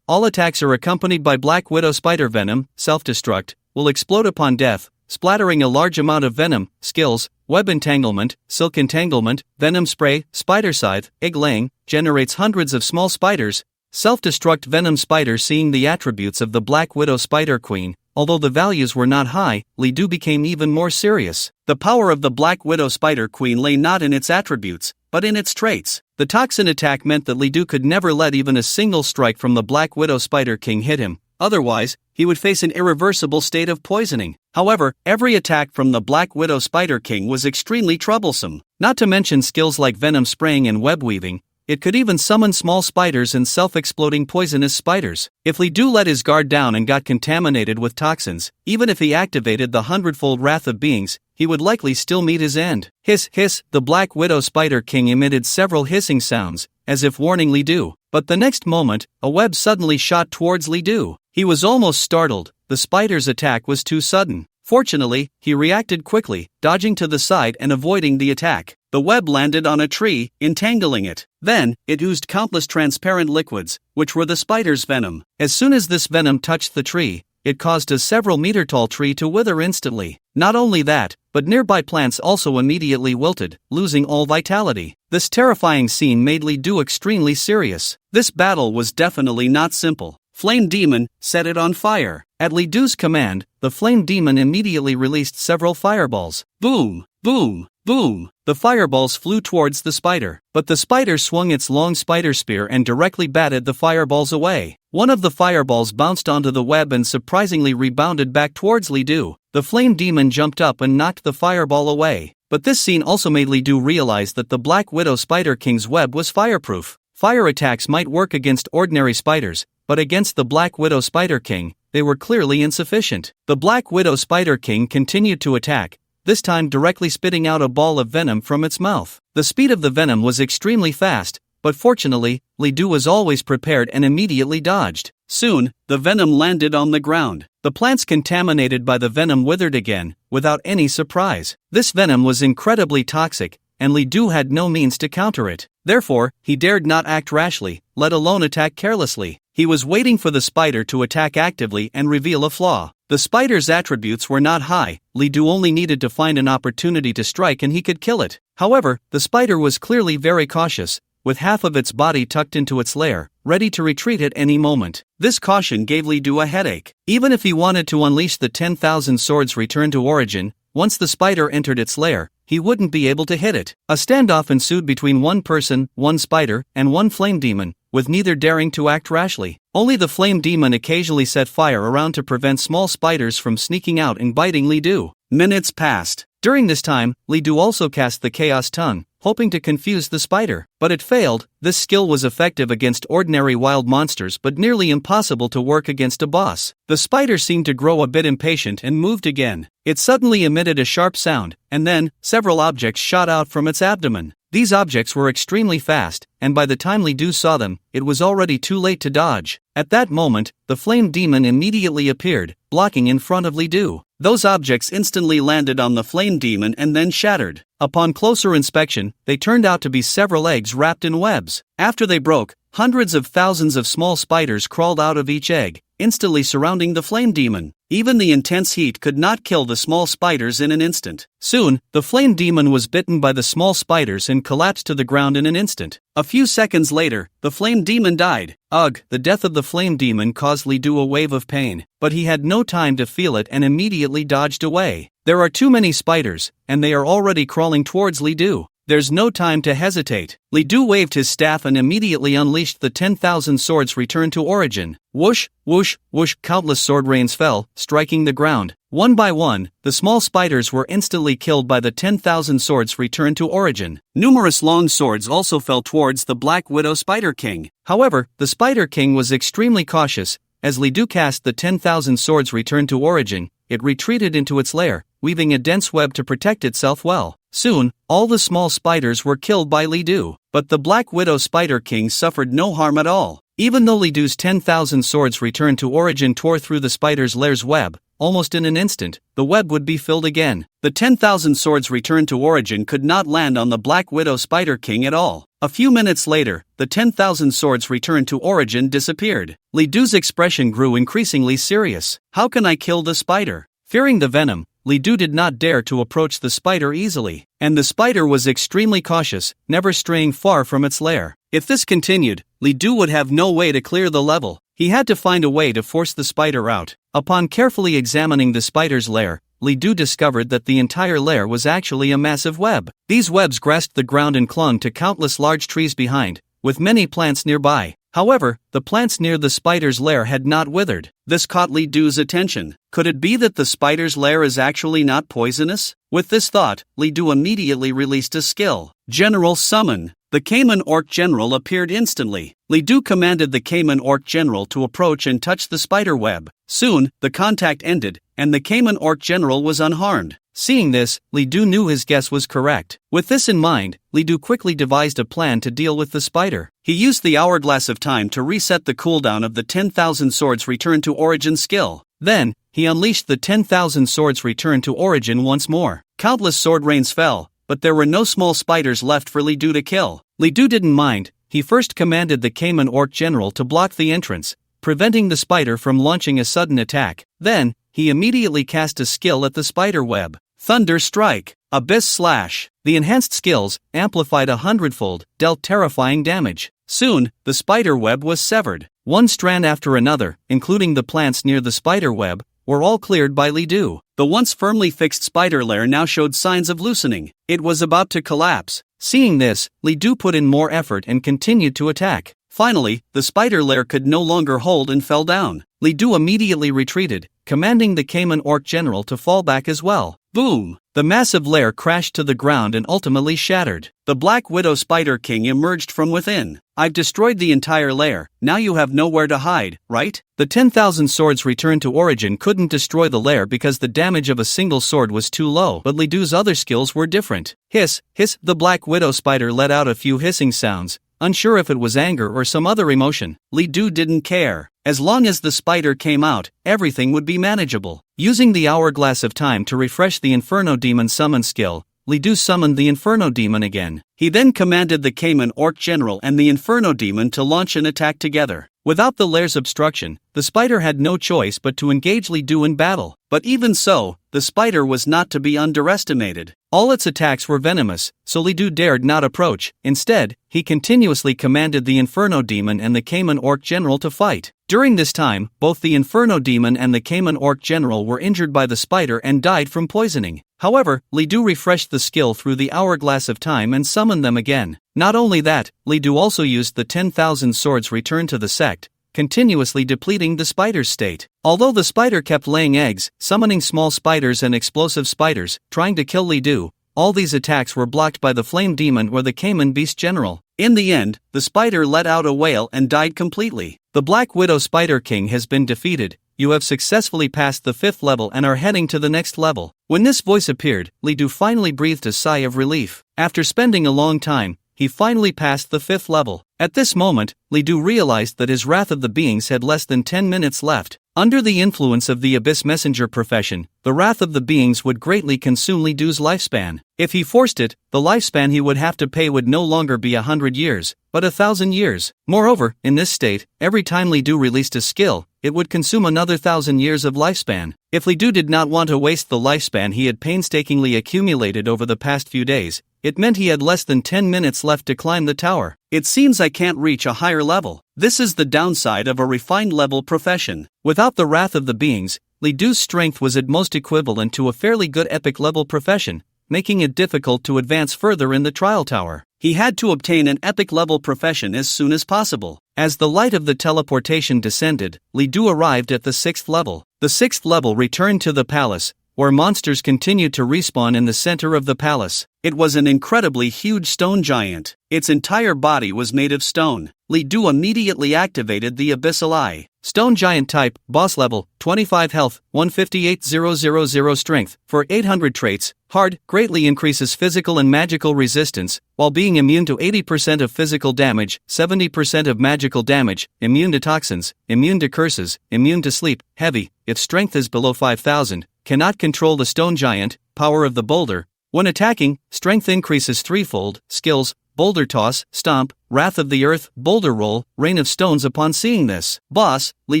All attacks are accompanied by black widow spider venom. Self-destruct, will explode upon death, splattering a large amount of venom. Skills: web entanglement, silk entanglement, venom spray, spider scythe, egg laying, generates hundreds of small spiders. Self-destruct venom spider. Seeing the attributes of the Black Widow Spider Queen, although the values were not high, Li Du became even more serious. The power of the Black Widow Spider Queen lay not in its attributes, but in its traits. The toxin attack meant that Li Du could never let even a single strike from the Black Widow Spider King hit him, otherwise, he would face an irreversible state of poisoning. However, every attack from the Black Widow Spider King was extremely troublesome. Not to mention skills like venom spraying and web weaving. It could even summon small spiders and self-exploding poisonous spiders. If Li Du let his guard down and got contaminated with toxins, even if he activated the hundredfold wrath of beings, he would likely still meet his end. Hiss, hiss, the Black Widow Spider King emitted several hissing sounds, as if warning Li Du. But the next moment, a web suddenly shot towards Li Du. He was almost startled. The spider's attack was too sudden. Fortunately, he reacted quickly, dodging to the side and avoiding the attack. The web landed on a tree, entangling it. Then, it oozed countless transparent liquids, which were the spider's venom. As soon as this venom touched the tree, it caused a several meter tall tree to wither instantly. Not only that, but nearby plants also immediately wilted, losing all vitality. This terrifying scene made Li Du extremely serious. This battle was definitely not simple. Flame Demon, set it on fire. At Li Du's command, the Flame Demon immediately released several fireballs. Boom, boom, boom. The fireballs flew towards the spider, but the spider swung its long spider spear and directly batted the fireballs away. One of the fireballs bounced onto the web and surprisingly rebounded back towards Li Du. The Flame Demon jumped up and knocked the fireball away. But this scene also made Li Du realize that the Black Widow Spider King's web was fireproof. Fire attacks might work against ordinary spiders, but against the Black Widow Spider King, they were clearly insufficient. The Black Widow Spider King continued to attack, this time directly spitting out a ball of venom from its mouth. The speed of the venom was extremely fast, but fortunately, Li Du was always prepared and immediately dodged. Soon, the venom landed on the ground. The plants contaminated by the venom withered again, without any surprise. This venom was incredibly toxic, and Li Du had no means to counter it. Therefore, he dared not act rashly, let alone attack carelessly. He was waiting for the spider to attack actively and reveal a flaw. The spider's attributes were not high, Li Du only needed to find an opportunity to strike and he could kill it. However, the spider was clearly very cautious, with half of its body tucked into its lair, ready to retreat at any moment. This caution gave Li Du a headache. Even if he wanted to unleash the 10,000 swords return to origin, once the spider entered its lair, he wouldn't be able to hit it. A standoff ensued between one person, one spider, and one flame demon, with neither daring to act rashly. Only the flame demon occasionally set fire around to prevent small spiders from sneaking out and biting Li Du. Minutes passed. During this time, Li Du also cast the Chaos Tongue, hoping to confuse the spider. But it failed. This skill was effective against ordinary wild monsters but nearly impossible to work against a boss. The spider seemed to grow a bit impatient and moved again. It suddenly emitted a sharp sound, and then, several objects shot out from its abdomen. These objects were extremely fast, and by the time Li Du saw them, it was already too late to dodge. At that moment, the flame demon immediately appeared, blocking in front of Li Du. Those objects instantly landed on the flame demon and then shattered. Upon closer inspection, they turned out to be several eggs wrapped in webs. After they broke, hundreds of thousands of small spiders crawled out of each egg, instantly surrounding the flame demon. Even the intense heat could not kill the small spiders in an instant. Soon, the flame demon was bitten by the small spiders and collapsed to the ground in an instant. A few seconds later, the flame demon died. Ugh, the death of the flame demon caused Li Du a wave of pain, but he had no time to feel it and immediately dodged away. There are too many spiders, and they are already crawling towards Li Du. There's no time to hesitate. Li Du waved his staff and immediately unleashed the 10,000 swords return to origin. Whoosh, whoosh, whoosh, countless sword rains fell, striking the ground. One by one, the small spiders were instantly killed by the 10,000 swords return to origin. Numerous long swords also fell towards the Black Widow Spider King. However, the Spider King was extremely cautious. As Li Du cast the 10,000 swords return to origin, it retreated into its lair, weaving a dense web to protect itself well. Soon, all the small spiders were killed by Li Du, but the Black Widow Spider King suffered no harm at all. Even though Li Du's 10,000 swords returned to origin tore through the spider's lair's web, almost in an instant, the web would be filled again. The 10,000 swords returned to origin could not land on the Black Widow Spider King at all. A few minutes later, the 10,000 swords returned to origin disappeared. Li Du's expression grew increasingly serious. How can I kill the spider? Fearing the venom, Li Du did not dare to approach the spider easily, and the spider was extremely cautious, never straying far from its lair. If this continued, Li Du would have no way to clear the level. He had to find a way to force the spider out. Upon carefully examining the spider's lair, Li Du discovered that the entire lair was actually a massive web. These webs grasped the ground and clung to countless large trees behind, with many plants nearby. However, the plants near the spider's lair had not withered. This caught Li Du's attention. Could it be that the spider's lair is actually not poisonous? With this thought, Li Du immediately released a skill. General Summon. The Cayman Orc General appeared instantly. Li Du commanded the Cayman Orc General to approach and touch the spider web. Soon, the contact ended, and the Cayman Orc General was unharmed. Seeing this, Li Du knew his guess was correct. With this in mind, Li Du quickly devised a plan to deal with the spider. He used the hourglass of time to reset the cooldown of the 10,000 swords return to origin skill. Then, he unleashed the 10,000 swords return to origin once more. Countless sword rains fell, but there were no small spiders left for Li Du to kill. Li Du didn't mind. He first commanded the Cayman Orc General to block the entrance, preventing the spider from launching a sudden attack. Then, he immediately cast a skill at the spider web. Thunder Strike. Abyss Slash. The enhanced skills, amplified 100-fold, dealt terrifying damage. Soon, the spider web was severed. One strand after another, including the plants near the spider web, were all cleared by Li Du. The once firmly fixed spider lair now showed signs of loosening. It was about to collapse. Seeing this, Li Du put in more effort and continued to attack. Finally, the spider lair could no longer hold and fell down. Li Du immediately retreated, commanding the Cayman Orc General to fall back as well. Boom! The massive lair crashed to the ground and ultimately shattered. The Black Widow Spider King emerged from within. I've destroyed the entire lair, now you have nowhere to hide, right? The 10,000 swords returned to origin couldn't destroy the lair because the damage of a single sword was too low, but Li Du's other skills were different. Hiss, hiss, the Black Widow Spider let out a few hissing sounds, unsure if it was anger or some other emotion. Li Du didn't care. As long as the spider came out, everything would be manageable. Using the Hourglass of Time to refresh the Inferno Demon summon skill, Li Du summoned the Inferno Demon again. He then commanded the Cayman Orc General and the Inferno Demon to launch an attack together. Without the lair's obstruction, the spider had no choice but to engage Li Du in battle. But even so, the spider was not to be underestimated. All its attacks were venomous, so Li Du dared not approach. Instead, he continuously commanded the Inferno Demon and the Cayman Orc General to fight. During this time, both the Inferno Demon and the Cayman Orc General were injured by the spider and died from poisoning. However, Li Du refreshed the skill through the Hourglass of Time and summoned them again. Not only that, Li Du also used the 10,000 swords returned to the sect, continuously depleting the spider's state. Although the spider kept laying eggs, summoning small spiders and explosive spiders, trying to kill Li Du, all these attacks were blocked by the Flame Demon or the Cayman Beast General. In the end, the spider let out a wail and died completely. The Black Widow Spider King has been defeated. You have successfully passed the 5th level and are heading to the next level. When this voice appeared, Li Du finally breathed a sigh of relief. After spending a long time, he finally passed the 5th level. At this moment, Li Du realized that his Wrath of the Beings had less than 10 minutes left. Under the influence of the Abyss Messenger profession, the Wrath of the Beings would greatly consume Li Du's lifespan. If he forced it, the lifespan he would have to pay would no longer be 100 years, but 1,000 years. Moreover, in this state, every time Li Du released a skill, it would consume another 1,000 years of lifespan. If Li Du did not want to waste the lifespan he had painstakingly accumulated over the past few days, it meant he had less than 10 minutes left to climb the tower. It seems I can't reach a higher level. This is the downside of a refined level profession. Without the Wrath of the Beings, Li Du's strength was at most equivalent to a fairly good epic level profession, making it difficult to advance further in the trial tower. He had to obtain an epic level profession as soon as possible. As the light of the teleportation descended, Li Du arrived at the 6th level. The 6th level returned to the palace, where monsters continued to respawn in the center of the palace. It was an incredibly huge stone giant. Its entire body was made of stone. Li Du immediately activated the Abyssal Eye. Stone Giant type, boss level, 25 health, 158,000 strength, for 800 traits, hard, greatly increases physical and magical resistance, while being immune to 80% of physical damage, 70% of magical damage, immune to toxins, immune to curses, immune to sleep, heavy, if strength is below 5,000, cannot control the Stone Giant, power of the boulder. When attacking, strength increases threefold, skills, boulder toss, stomp, wrath of the earth, boulder roll, rain of stones. Upon seeing this boss, Li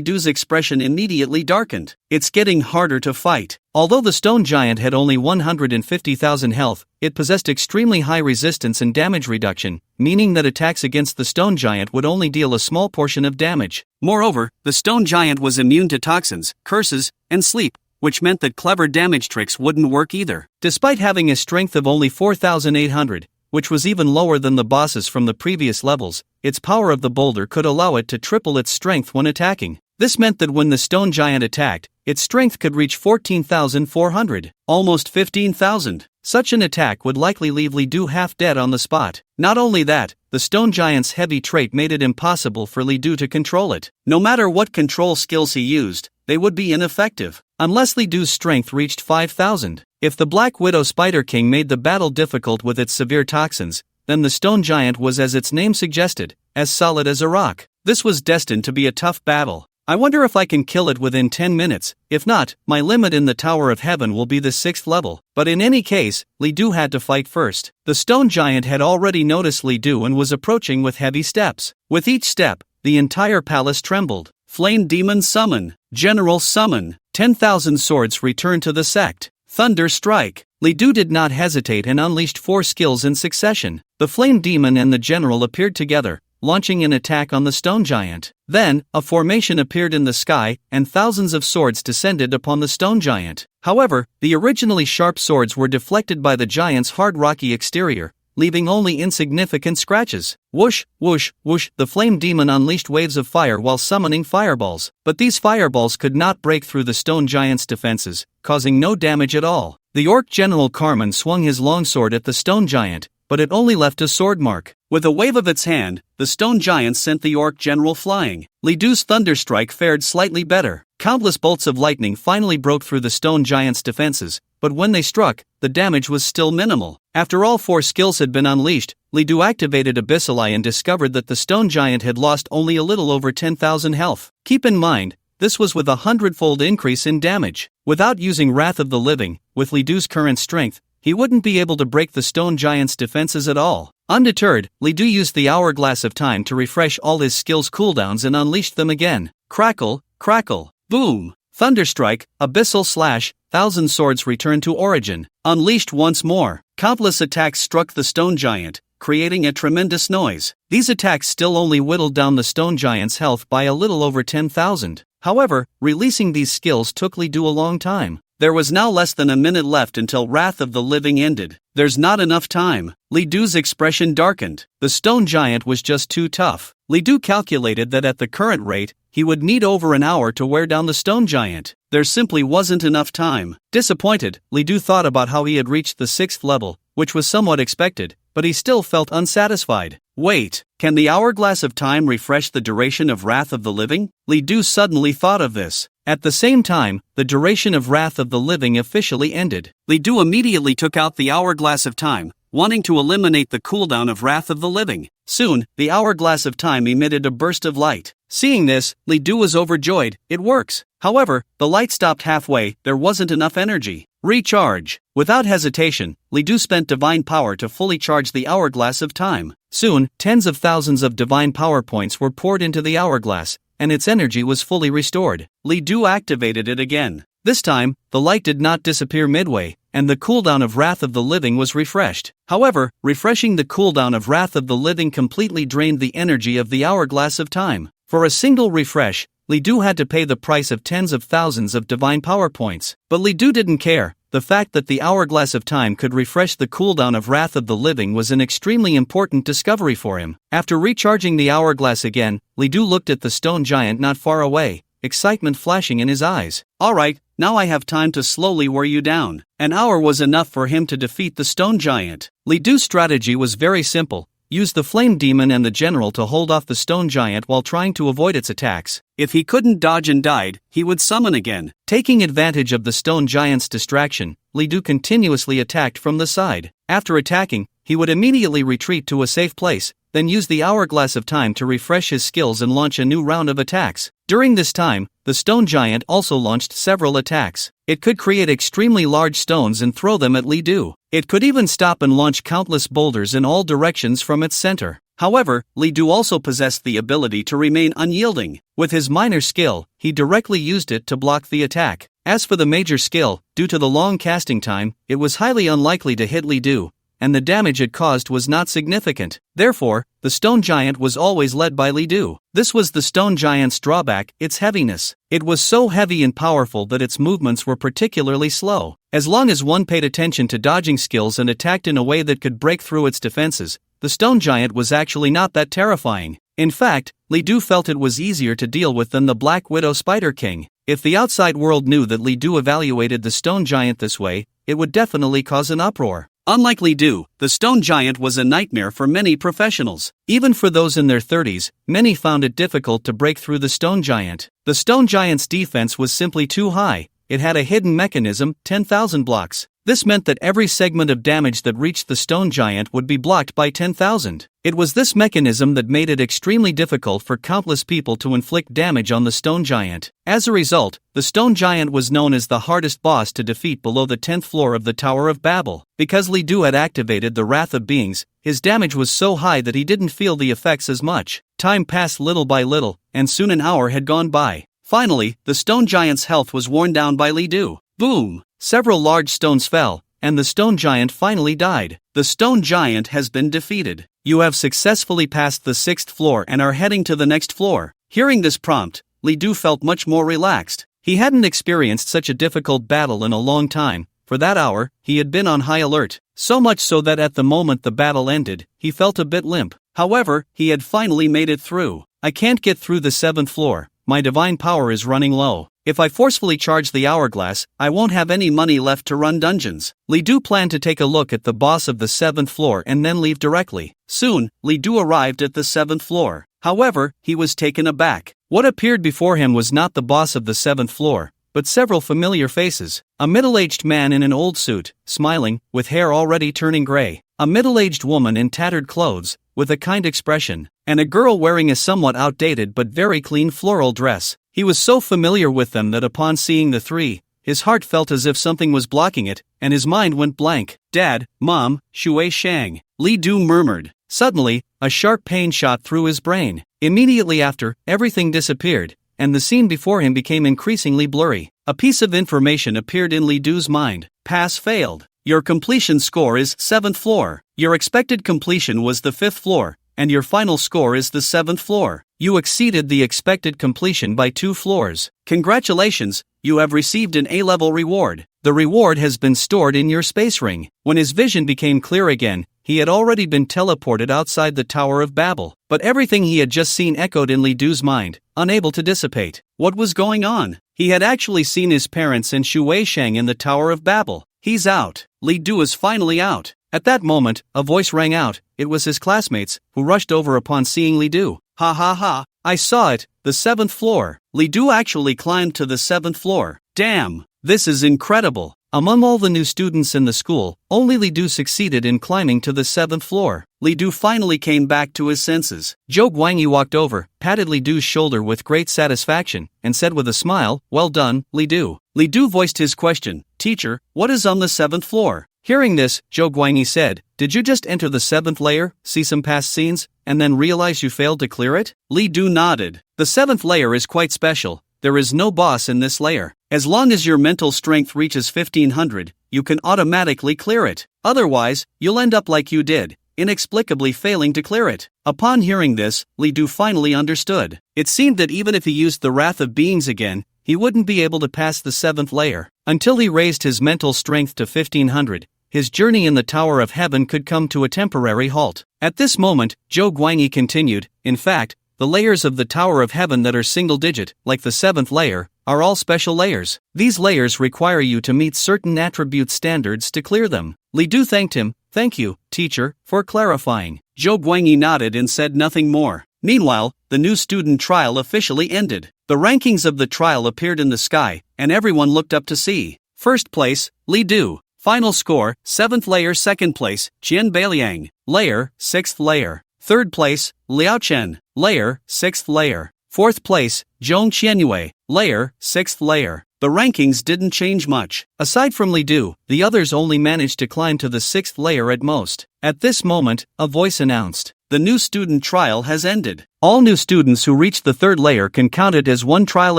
Du's expression immediately darkened. It's getting harder to fight. Although the stone giant had only 150,000 health, it possessed extremely high resistance and damage reduction, meaning that attacks against the stone giant would only deal a small portion of damage. Moreover, the stone giant was immune to toxins, curses, and sleep, which meant that clever damage tricks wouldn't work either. Despite having a strength of only 4,800, which was even lower than the bosses from the previous levels, its power of the boulder could allow it to triple its strength when attacking. This meant that when the stone giant attacked, its strength could reach 14,400, almost 15,000. Such an attack would likely leave Li Du half dead on the spot. Not only that, the stone giant's heavy trait made it impossible for Li Du to control it. No matter what control skills he used, they would be ineffective, unless Li Du's strength reached 5,000. If the Black Widow Spider King made the battle difficult with its severe toxins, then the stone giant was, as its name suggested, as solid as a rock. This was destined to be a tough battle. I wonder if I can kill it within 10 minutes, if not, my limit in the Tower of Heaven will be the 6th level. But in any case, Li Du had to fight first. The stone giant had already noticed Li Du and was approaching with heavy steps. With each step, the entire palace trembled. Flame Demon Summon, General Summon, 10,000 swords return to the sect. Thunder Strike. Li Du did not hesitate and unleashed 4 skills in succession. The Flame Demon and the General appeared together, launching an attack on the stone giant. Then, a formation appeared in the sky, and thousands of swords descended upon the stone giant. However, the originally sharp swords were deflected by the giant's hard rocky exterior, leaving only insignificant scratches. Whoosh, whoosh, whoosh, the flame demon unleashed waves of fire while summoning fireballs. But these fireballs could not break through the stone giant's defenses, causing no damage at all. The orc general Carmen swung his longsword at the stone giant, but it only left a sword mark. With a wave of its hand, the stone giant sent the orc general flying. Li Du's thunderstrike fared slightly better. Countless bolts of lightning finally broke through the stone giant's defenses, but when they struck, the damage was still minimal. After all 4 skills had been unleashed, Li Du activated Abyssal Eye and discovered that the stone giant had lost only a little over 10,000 health. Keep in mind, this was with a 100-fold increase in damage. Without using Wrath of the Living, with Li Du's current strength, he wouldn't be able to break the stone giant's defenses at all. Undeterred, Li Du used the Hourglass of Time to refresh all his skills' cooldowns and unleashed them again. Crackle, crackle, boom, thunderstrike, abyssal slash, thousand swords returned to origin. Unleashed once more, countless attacks struck the stone giant, creating a tremendous noise. These attacks still only whittled down the stone giant's health by a little over 10,000. However, releasing these skills took Li Du a long time. There was now less than a minute left until Wrath of the Living ended. There's not enough time. Li Du's expression darkened. The stone giant was just too tough. Li Du calculated that at the current rate, he would need over an hour to wear down the stone giant. There simply wasn't enough time. Disappointed, Li Du thought about how he had reached the 6th level, which was somewhat expected, but he still felt unsatisfied. Wait, can the Hourglass of Time refresh the duration of Wrath of the Living? Li Du suddenly thought of this. At the same time, the duration of Wrath of the Living officially ended. Li Du immediately took out the Hourglass of Time, wanting to eliminate the cooldown of Wrath of the Living. Soon, the Hourglass of Time emitted a burst of light. Seeing this, Li Du was overjoyed. It works. However, the light stopped halfway. There wasn't enough energy. Recharge. Without hesitation, Li Du spent divine power to fully charge the Hourglass of Time. Soon, tens of thousands of divine power points were poured into the hourglass, and its energy was fully restored. Li Du activated it again. This time, the light did not disappear midway, and the cooldown of Wrath of the Living was refreshed. However, refreshing the cooldown of Wrath of the Living completely drained the energy of the Hourglass of Time. For a single refresh, Li Du had to pay the price of tens of thousands of divine power points. But Li Du didn't care. The fact that the Hourglass of Time could refresh the cooldown of Wrath of the Living was an extremely important discovery for him. After recharging the hourglass again, Li Du looked at the stone giant not far away, excitement flashing in his eyes. Alright, now I have time to slowly wear you down. An hour was enough for him to defeat the stone giant. Li Du's strategy was very simple. Use the flame demon and the general to hold off the stone giant while trying to avoid its attacks. If he couldn't dodge and died, he would summon again. Taking advantage of the stone giant's distraction, Li Du continuously attacked from the side. After attacking, he would immediately retreat to a safe place, then use the Hourglass of Time to refresh his skills and launch a new round of attacks. During this time, the stone giant also launched several attacks. It could create extremely large stones and throw them at Li Du. It could even stop and launch countless boulders in all directions from its center. However, Li Du also possessed the ability to remain unyielding. With his minor skill, he directly used it to block the attack. As for the major skill, due to the long casting time, it was highly unlikely to hit Li Du, and the damage it caused was not significant. Therefore, the stone giant was always led by Li Du. This was the stone giant's drawback, its heaviness. It was so heavy and powerful that its movements were particularly slow. As long as one paid attention to dodging skills and attacked in a way that could break through its defenses, the stone giant was actually not that terrifying. In fact, Li Du felt it was easier to deal with than the Black Widow Spider King. If the outside world knew that Li Du evaluated the stone giant this way, it would definitely cause an uproar. Unlike Li Du, the stone giant was a nightmare for many professionals. Even for those in their 30s, many found it difficult to break through the stone giant. The stone giant's defense was simply too high. It had a hidden mechanism, 10,000 blocks. This meant that every segment of damage that reached the stone giant would be blocked by 10,000. It was this mechanism that made it extremely difficult for countless people to inflict damage on the stone giant. As a result, the stone giant was known as the hardest boss to defeat below the 10th floor of the Tower of Babel. Because Li Du had activated the Wrath of Beings, his damage was so high that he didn't feel the effects as much. Time passed little by little, and soon an hour had gone by. Finally, the stone giant's health was worn down by Li Du. Boom! Several large stones fell, and the stone giant finally died. The stone giant has been defeated. You have successfully passed the 6th floor and are heading to the next floor. Hearing this prompt, Li Du felt much more relaxed. He hadn't experienced such a difficult battle in a long time. For that hour, he had been on high alert, so much so that at the moment the battle ended, he felt a bit limp. However, he had finally made it through. I can't get through the 7th floor. My divine power is running low. If I forcefully charge the hourglass, I won't have any money left to run dungeons. Li Du planned to take a look at the boss of the 7th floor and then leave directly. Soon, Li Du arrived at the 7th floor. However, he was taken aback. What appeared before him was not the boss of the 7th floor, but several familiar faces. A middle-aged man in an old suit, smiling, with hair already turning gray. A middle-aged woman in tattered clothes, with a kind expression, and a girl wearing a somewhat outdated but very clean floral dress. He was so familiar with them that upon seeing the three, his heart felt as if something was blocking it, and his mind went blank. Dad, Mom, Shui Shang, Li Du murmured. Suddenly, a sharp pain shot through his brain. Immediately after, everything disappeared, and the scene before him became increasingly blurry. A piece of information appeared in Li Du's mind. Pass failed. Your completion score is 7th floor. Your expected completion was the 5th floor, and your final score is the 7th floor. You exceeded the expected completion by 2 floors. Congratulations, you have received an A-level reward. The reward has been stored in your space ring. When his vision became clear again, he had already been teleported outside the Tower of Babel, but everything he had just seen echoed in Li Du's mind, unable to dissipate. What was going on? He had actually seen his parents and Shui Shang in the Tower of Babel. He's out. Li Du is finally out. At that moment, a voice rang out. It was his classmates, who rushed over upon seeing Li Du. Ha ha ha, I saw it, the 7th floor. Li Du actually climbed to the 7th floor. Damn, this is incredible. Among all the new students in the school, only Li Du succeeded in climbing to the 7th floor. Li Du finally came back to his senses. Zhou Guangyi walked over, patted Li Du's shoulder with great satisfaction, and said with a smile, "Well done, Li Du." Li Du voiced his question, "Teacher, what is on the 7th floor?" Hearing this, Zhou Guangyi said, "Did you just enter the 7th layer, see some past scenes, and then realize you failed to clear it?" Li Du nodded. The 7th layer is quite special. There is no boss in this layer. As long as your mental strength reaches 1500, you can automatically clear it. Otherwise, you'll end up like you did, inexplicably failing to clear it. Upon hearing this, Li Du finally understood. It seemed that even if he used the Wrath of Beings again, he wouldn't be able to pass the 7th layer. Until he raised his mental strength to 1500, his journey in the Tower of Heaven could come to a temporary halt. At this moment, Zhou Guangyi continued, "In fact, the layers of the Tower of Heaven that are single-digit, like the 7th layer, are all special layers. These layers require you to meet certain attribute standards to clear them." Li Du thanked him. "Thank you, teacher, for clarifying." Zhou Guangyi nodded and said nothing more. Meanwhile, the new student trial officially ended. The rankings of the trial appeared in the sky, and everyone looked up to see. First place, Li Du. Final score, 7th layer. Second place, Qian Beiliang. Layer, 6th layer. Third place, Liao Chen. Layer, 6th layer. Fourth place, Zhong Qianyue. Layer, 6th layer. The rankings didn't change much. Aside from Li Du, the others only managed to climb to the 6th layer at most. At this moment, a voice announced, "The new student trial has ended. All new students who reach the 3rd layer can count it as 1 trial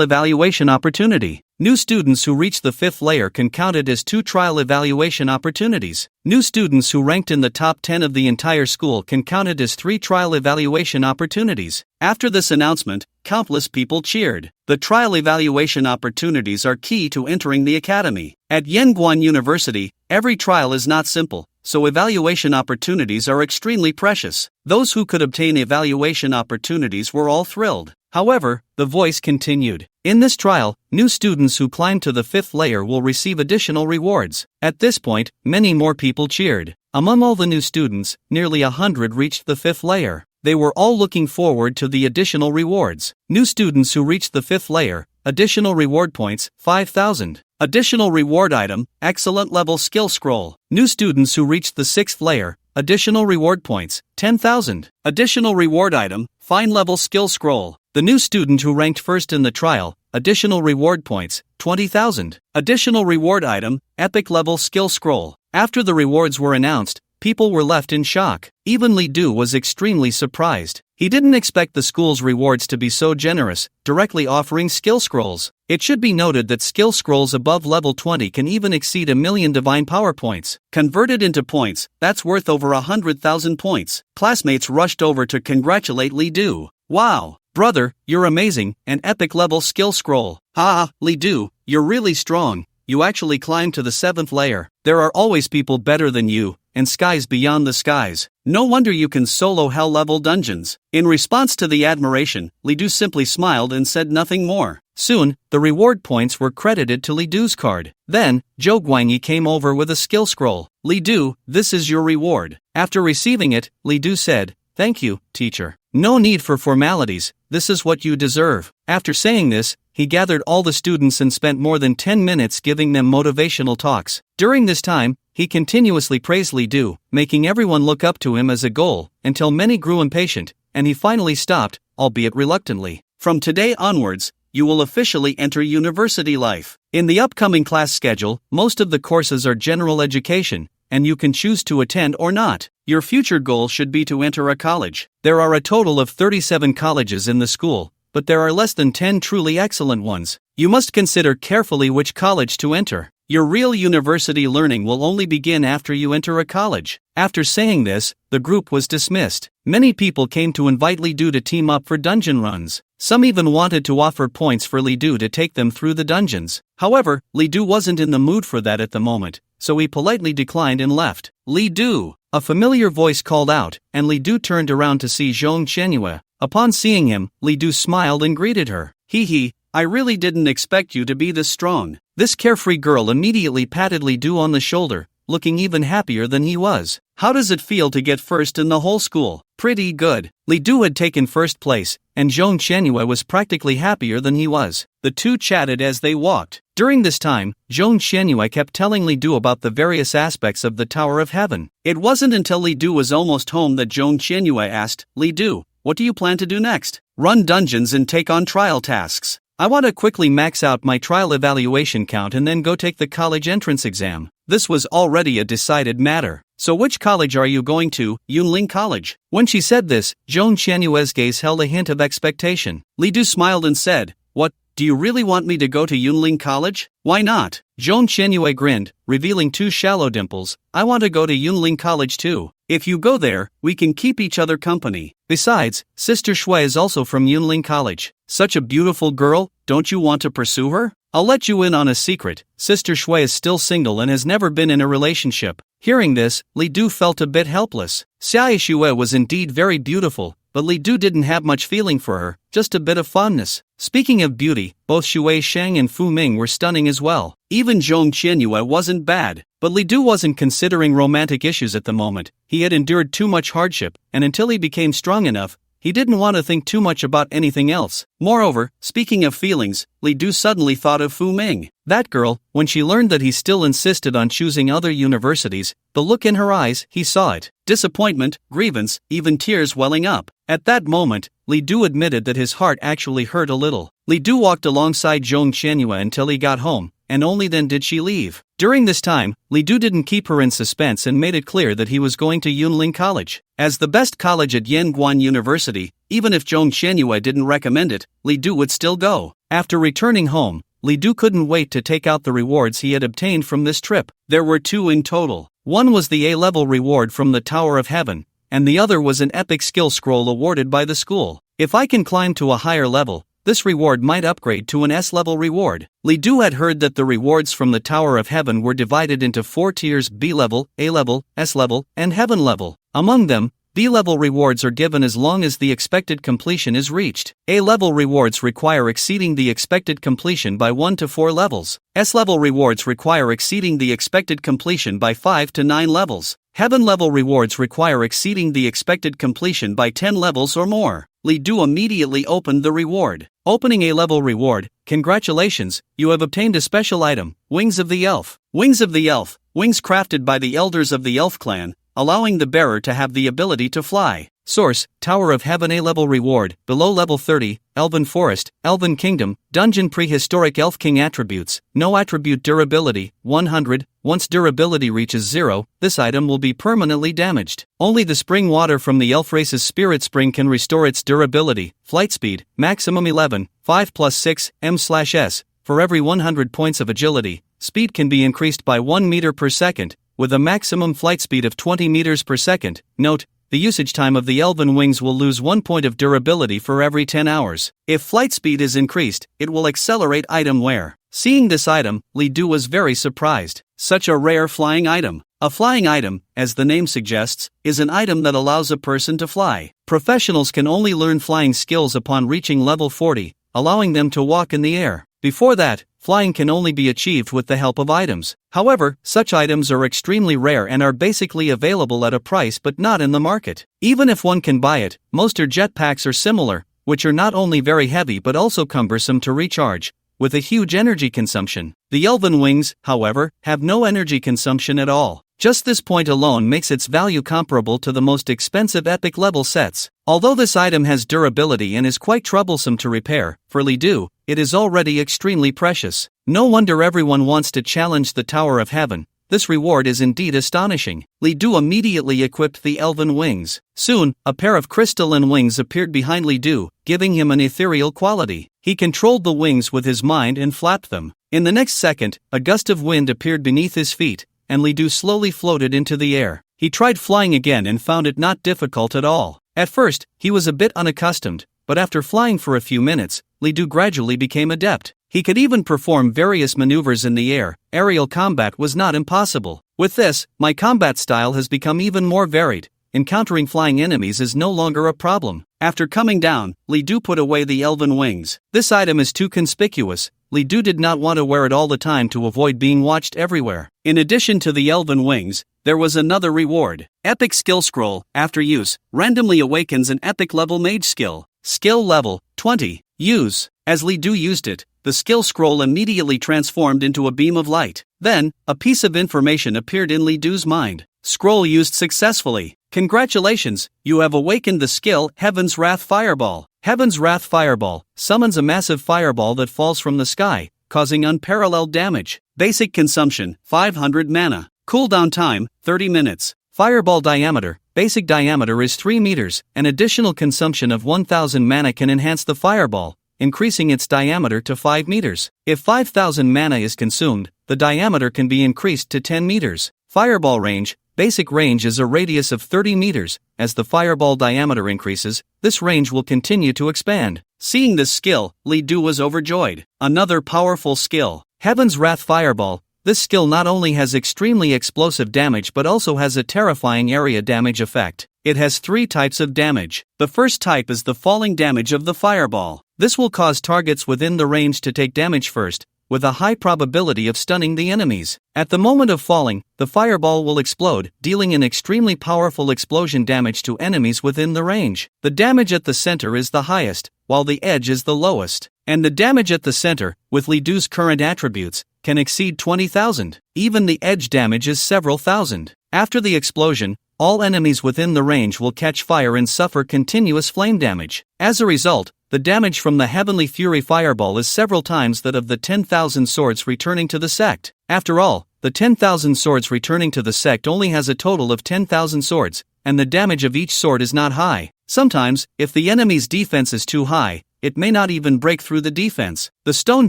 evaluation opportunity. New students who reach the 5th layer can count it as 2 trial evaluation opportunities. New students who ranked in the top 10 of the entire school can count it as 3 trial evaluation opportunities." After this announcement, countless people cheered. The trial evaluation opportunities are key to entering the academy. At Yanguan University, every trial is not simple, so evaluation opportunities are extremely precious. Those who could obtain evaluation opportunities were all thrilled. However, the voice continued, "In this trial, new students who climb to the 5th layer will receive additional rewards." At this point, many more people cheered. Among all the new students, nearly 100 reached the 5th layer. They were all looking forward to the additional rewards. New students who reached the 5th layer, additional reward points, 5,000. Additional reward item, excellent level skill scroll. New students who reached the 6th layer, additional reward points, 10,000. Additional reward item, fine level skill scroll. The new student who ranked first in the trial, additional reward points, 20,000. Additional reward item, epic level skill scroll. After the rewards were announced, people were left in shock. Even Li Du was extremely surprised. He didn't expect the school's rewards to be so generous, directly offering skill scrolls. It should be noted that skill scrolls above level 20 can even exceed 1,000,000 divine power points. Converted into points, that's worth over 100,000 points. Classmates rushed over to congratulate Li Du. "Wow, brother, you're amazing, an epic level skill scroll. Ha, Li Du, you're really strong. You actually climbed to the 7th layer. There are always people better than you, and skies beyond the skies. No wonder you can solo hell-level dungeons. In response to the admiration, Li Du simply smiled and said nothing more. Soon, the reward points were credited to Li Du's card. Then, Zhou Guanyi came over with a skill scroll. Li Du, this is your reward. After receiving it, Li Du said, "Thank you, teacher. No need for formalities, this is what you deserve." After saying this, he gathered all the students and spent more than 10 minutes giving them motivational talks. During this time, he continuously praised Li Du, making everyone look up to him as a goal, until many grew impatient, and he finally stopped, albeit reluctantly. From today onwards, you will officially enter university life. In the upcoming class schedule, most of the courses are general education, and you can choose to attend or not. Your future goal should be to enter a college. There are a total of 37 colleges in the school, but there are less than 10 truly excellent ones. You must consider carefully which college to enter. Your real university learning will only begin after you enter a college. After saying this, the group was dismissed. Many people came to invite Li Du to team up for dungeon runs. Some even wanted to offer points for Li Du to take them through the dungeons. However, Li Du wasn't in the mood for that at the moment, so he politely declined and left. "Li Du!" A familiar voice called out, and Li Du turned around to see Zhong Qianyue. Upon seeing him, Li Du smiled and greeted her. "Hee, I really didn't expect you to be this strong." This carefree girl immediately patted Li Du on the shoulder, looking even happier than he was. "How does it feel to get first in the whole school?" "Pretty good." Li Du had taken first place, and Zhong Qianyue was practically happier than he was. The two chatted as they walked. During this time, Zhong Qianyue kept telling Li Du about the various aspects of the Tower of Heaven. It wasn't until Li Du was almost home that Zhong Qianyue asked, "Li Du, what do you plan to do next?" "Run dungeons and take on trial tasks. I want to quickly max out my trial evaluation count and then go take the college entrance exam." This was already a decided matter. "So which college are you going to?" "Yunling College." When she said this, Zhong Qianyue's gaze held a hint of expectation. Li Du smiled and said, "What, do you really want me to go to Yunling College?" "Why not?" Zhong Qianyue grinned, revealing two shallow dimples. "I want to go to Yunling College too. If you go there, we can keep each other company. Besides, Sister Shui is also from Yunling College. Such a beautiful girl, don't you want to pursue her? I'll let you in on a secret, Sister Shui is still single and has never been in a relationship." Hearing this, Li Du felt a bit helpless. Xia Shui was indeed very beautiful, but Li Du didn't have much feeling for her, just a bit of fondness. Speaking of beauty, both Shui Shang and Fu Ming were stunning as well. Even Zhong Qianyue wasn't bad, but Li Du wasn't considering romantic issues at the moment. He had endured too much hardship, and until he became strong enough, he didn't want to think too much about anything else. Moreover, speaking of feelings, Li Du suddenly thought of Fu Ming. That girl, when she learned that he still insisted on choosing other universities, the look in her eyes, he saw it. Disappointment, grievance, even tears welling up. At that moment, Li Du admitted that his heart actually hurt a little. Li Du walked alongside Zhong Qianyue until he got home, and only then did she leave. During this time, Li Du didn't keep her in suspense and made it clear that he was going to Yunling College. As the best college at Yanguan University, even if Zhong Qianyue didn't recommend it, Li Du would still go. After returning home, Li Du couldn't wait to take out the rewards he had obtained from this trip. There were two in total. One was the A-level reward from the Tower of Heaven, and the other was an epic skill scroll awarded by the school. If I can climb to a higher level, this reward might upgrade to an S-level reward. Li Du had heard that the rewards from the Tower of Heaven were divided into 4 tiers: B-level, A-level, S-level, and Heaven level. Among them, B-level rewards are given as long as the expected completion is reached. A-level rewards require exceeding the expected completion by 1 to 4 levels. S-level rewards require exceeding the expected completion by 5 to 9 levels. Heaven-level rewards require exceeding the expected completion by 10 levels or more. Li Du immediately opened the reward. Opening A-level reward, congratulations, you have obtained a special item, Wings of the Elf. Wings of the Elf, wings crafted by the elders of the Elf clan, allowing the bearer to have the ability to fly. Source, Tower of Heaven A-level reward, below level 30, Elven Forest, Elven Kingdom, Dungeon Prehistoric Elf King attributes, no attribute durability, 100, once durability reaches 0, this item will be permanently damaged. Only the spring water from the elf race's spirit spring can restore its durability. Flight speed, maximum 11, 5 plus 6, m/s, for every 100 points of agility, speed can be increased by 1 meter per second, with a maximum flight speed of 20 meters per second. Note, the usage time of the elven wings will lose 1 point of durability for every 10 hours. If flight speed is increased, it will accelerate item wear. Seeing this item, Li Du was very surprised. Such a rare flying item. A flying item, as the name suggests, is an item that allows a person to fly. Professionals can only learn flying skills upon reaching level 40, allowing them to walk in the air. Before that, flying can only be achieved with the help of items. However, such items are extremely rare and are basically available at a price but not in the market. Even if one can buy it, most jetpacks are similar, which are not only very heavy but also cumbersome to recharge, with a huge energy consumption. The Elven Wings, however, have no energy consumption at all. Just this point alone makes its value comparable to the most expensive epic level sets. Although this item has durability and is quite troublesome to repair, for Li Du, it is already extremely precious. No wonder everyone wants to challenge the Tower of Heaven. This reward is indeed astonishing. Li Du immediately equipped the Elven Wings. Soon, a pair of crystalline wings appeared behind Li Du, giving him an ethereal quality. He controlled the wings with his mind and flapped them. In the next second, a gust of wind appeared beneath his feet, and Li Du slowly floated into the air. He tried flying again and found it not difficult at all. At first, he was a bit unaccustomed, but after flying for a few minutes, Li Du gradually became adept. He could even perform various maneuvers in the air. Aerial combat was not impossible. With this, my combat style has become even more varied. Encountering flying enemies is no longer a problem. After coming down, Li Du put away the Elven Wings. This item is too conspicuous. Li Du did not want to wear it all the time to avoid being watched everywhere. In addition to the Elven Wings, there was another reward. Epic Skill Scroll, after use, randomly awakens an epic level mage skill. Skill level 20. Use. As Li Du used it, the skill scroll immediately transformed into a beam of light. Then, a piece of information appeared in Li Du's mind. Scroll used successfully. Congratulations, you have awakened the skill Heaven's Wrath Fireball. Heaven's Wrath Fireball summons a massive fireball that falls from the sky, causing unparalleled damage. Basic consumption, 500 mana. Cooldown time, 30 minutes. Fireball diameter. Basic diameter is 3 meters. An additional consumption of 1000 mana can enhance the fireball, increasing its diameter to 5 meters. If 5000 mana is consumed, the diameter can be increased to 10 meters. Fireball range. Basic range is a radius of 30 meters. As the fireball diameter increases, this range will continue to expand. Seeing this skill, Li Du was overjoyed. Another powerful skill. Heaven's Wrath Fireball. This skill not only has extremely explosive damage but also has a terrifying area damage effect. It has 3 types of damage. The first type is the falling damage of the fireball. This will cause targets within the range to take damage first, with a high probability of stunning the enemies. At the moment of falling, the fireball will explode, dealing an extremely powerful explosion damage to enemies within the range. The damage at the center is the highest, while the edge is the lowest. And the damage at the center, with Li Du's current attributes, can exceed 20,000. Even the edge damage is several thousand. After the explosion, all enemies within the range will catch fire and suffer continuous flame damage. As a result, the damage from the Heavenly Fury Fireball is several times that of the 10,000 swords returning to the sect. After all, the 10,000 swords returning to the sect only has a total of 10,000 swords, and the damage of each sword is not high. Sometimes, if the enemy's defense is too high, it may not even break through the defense. The Stone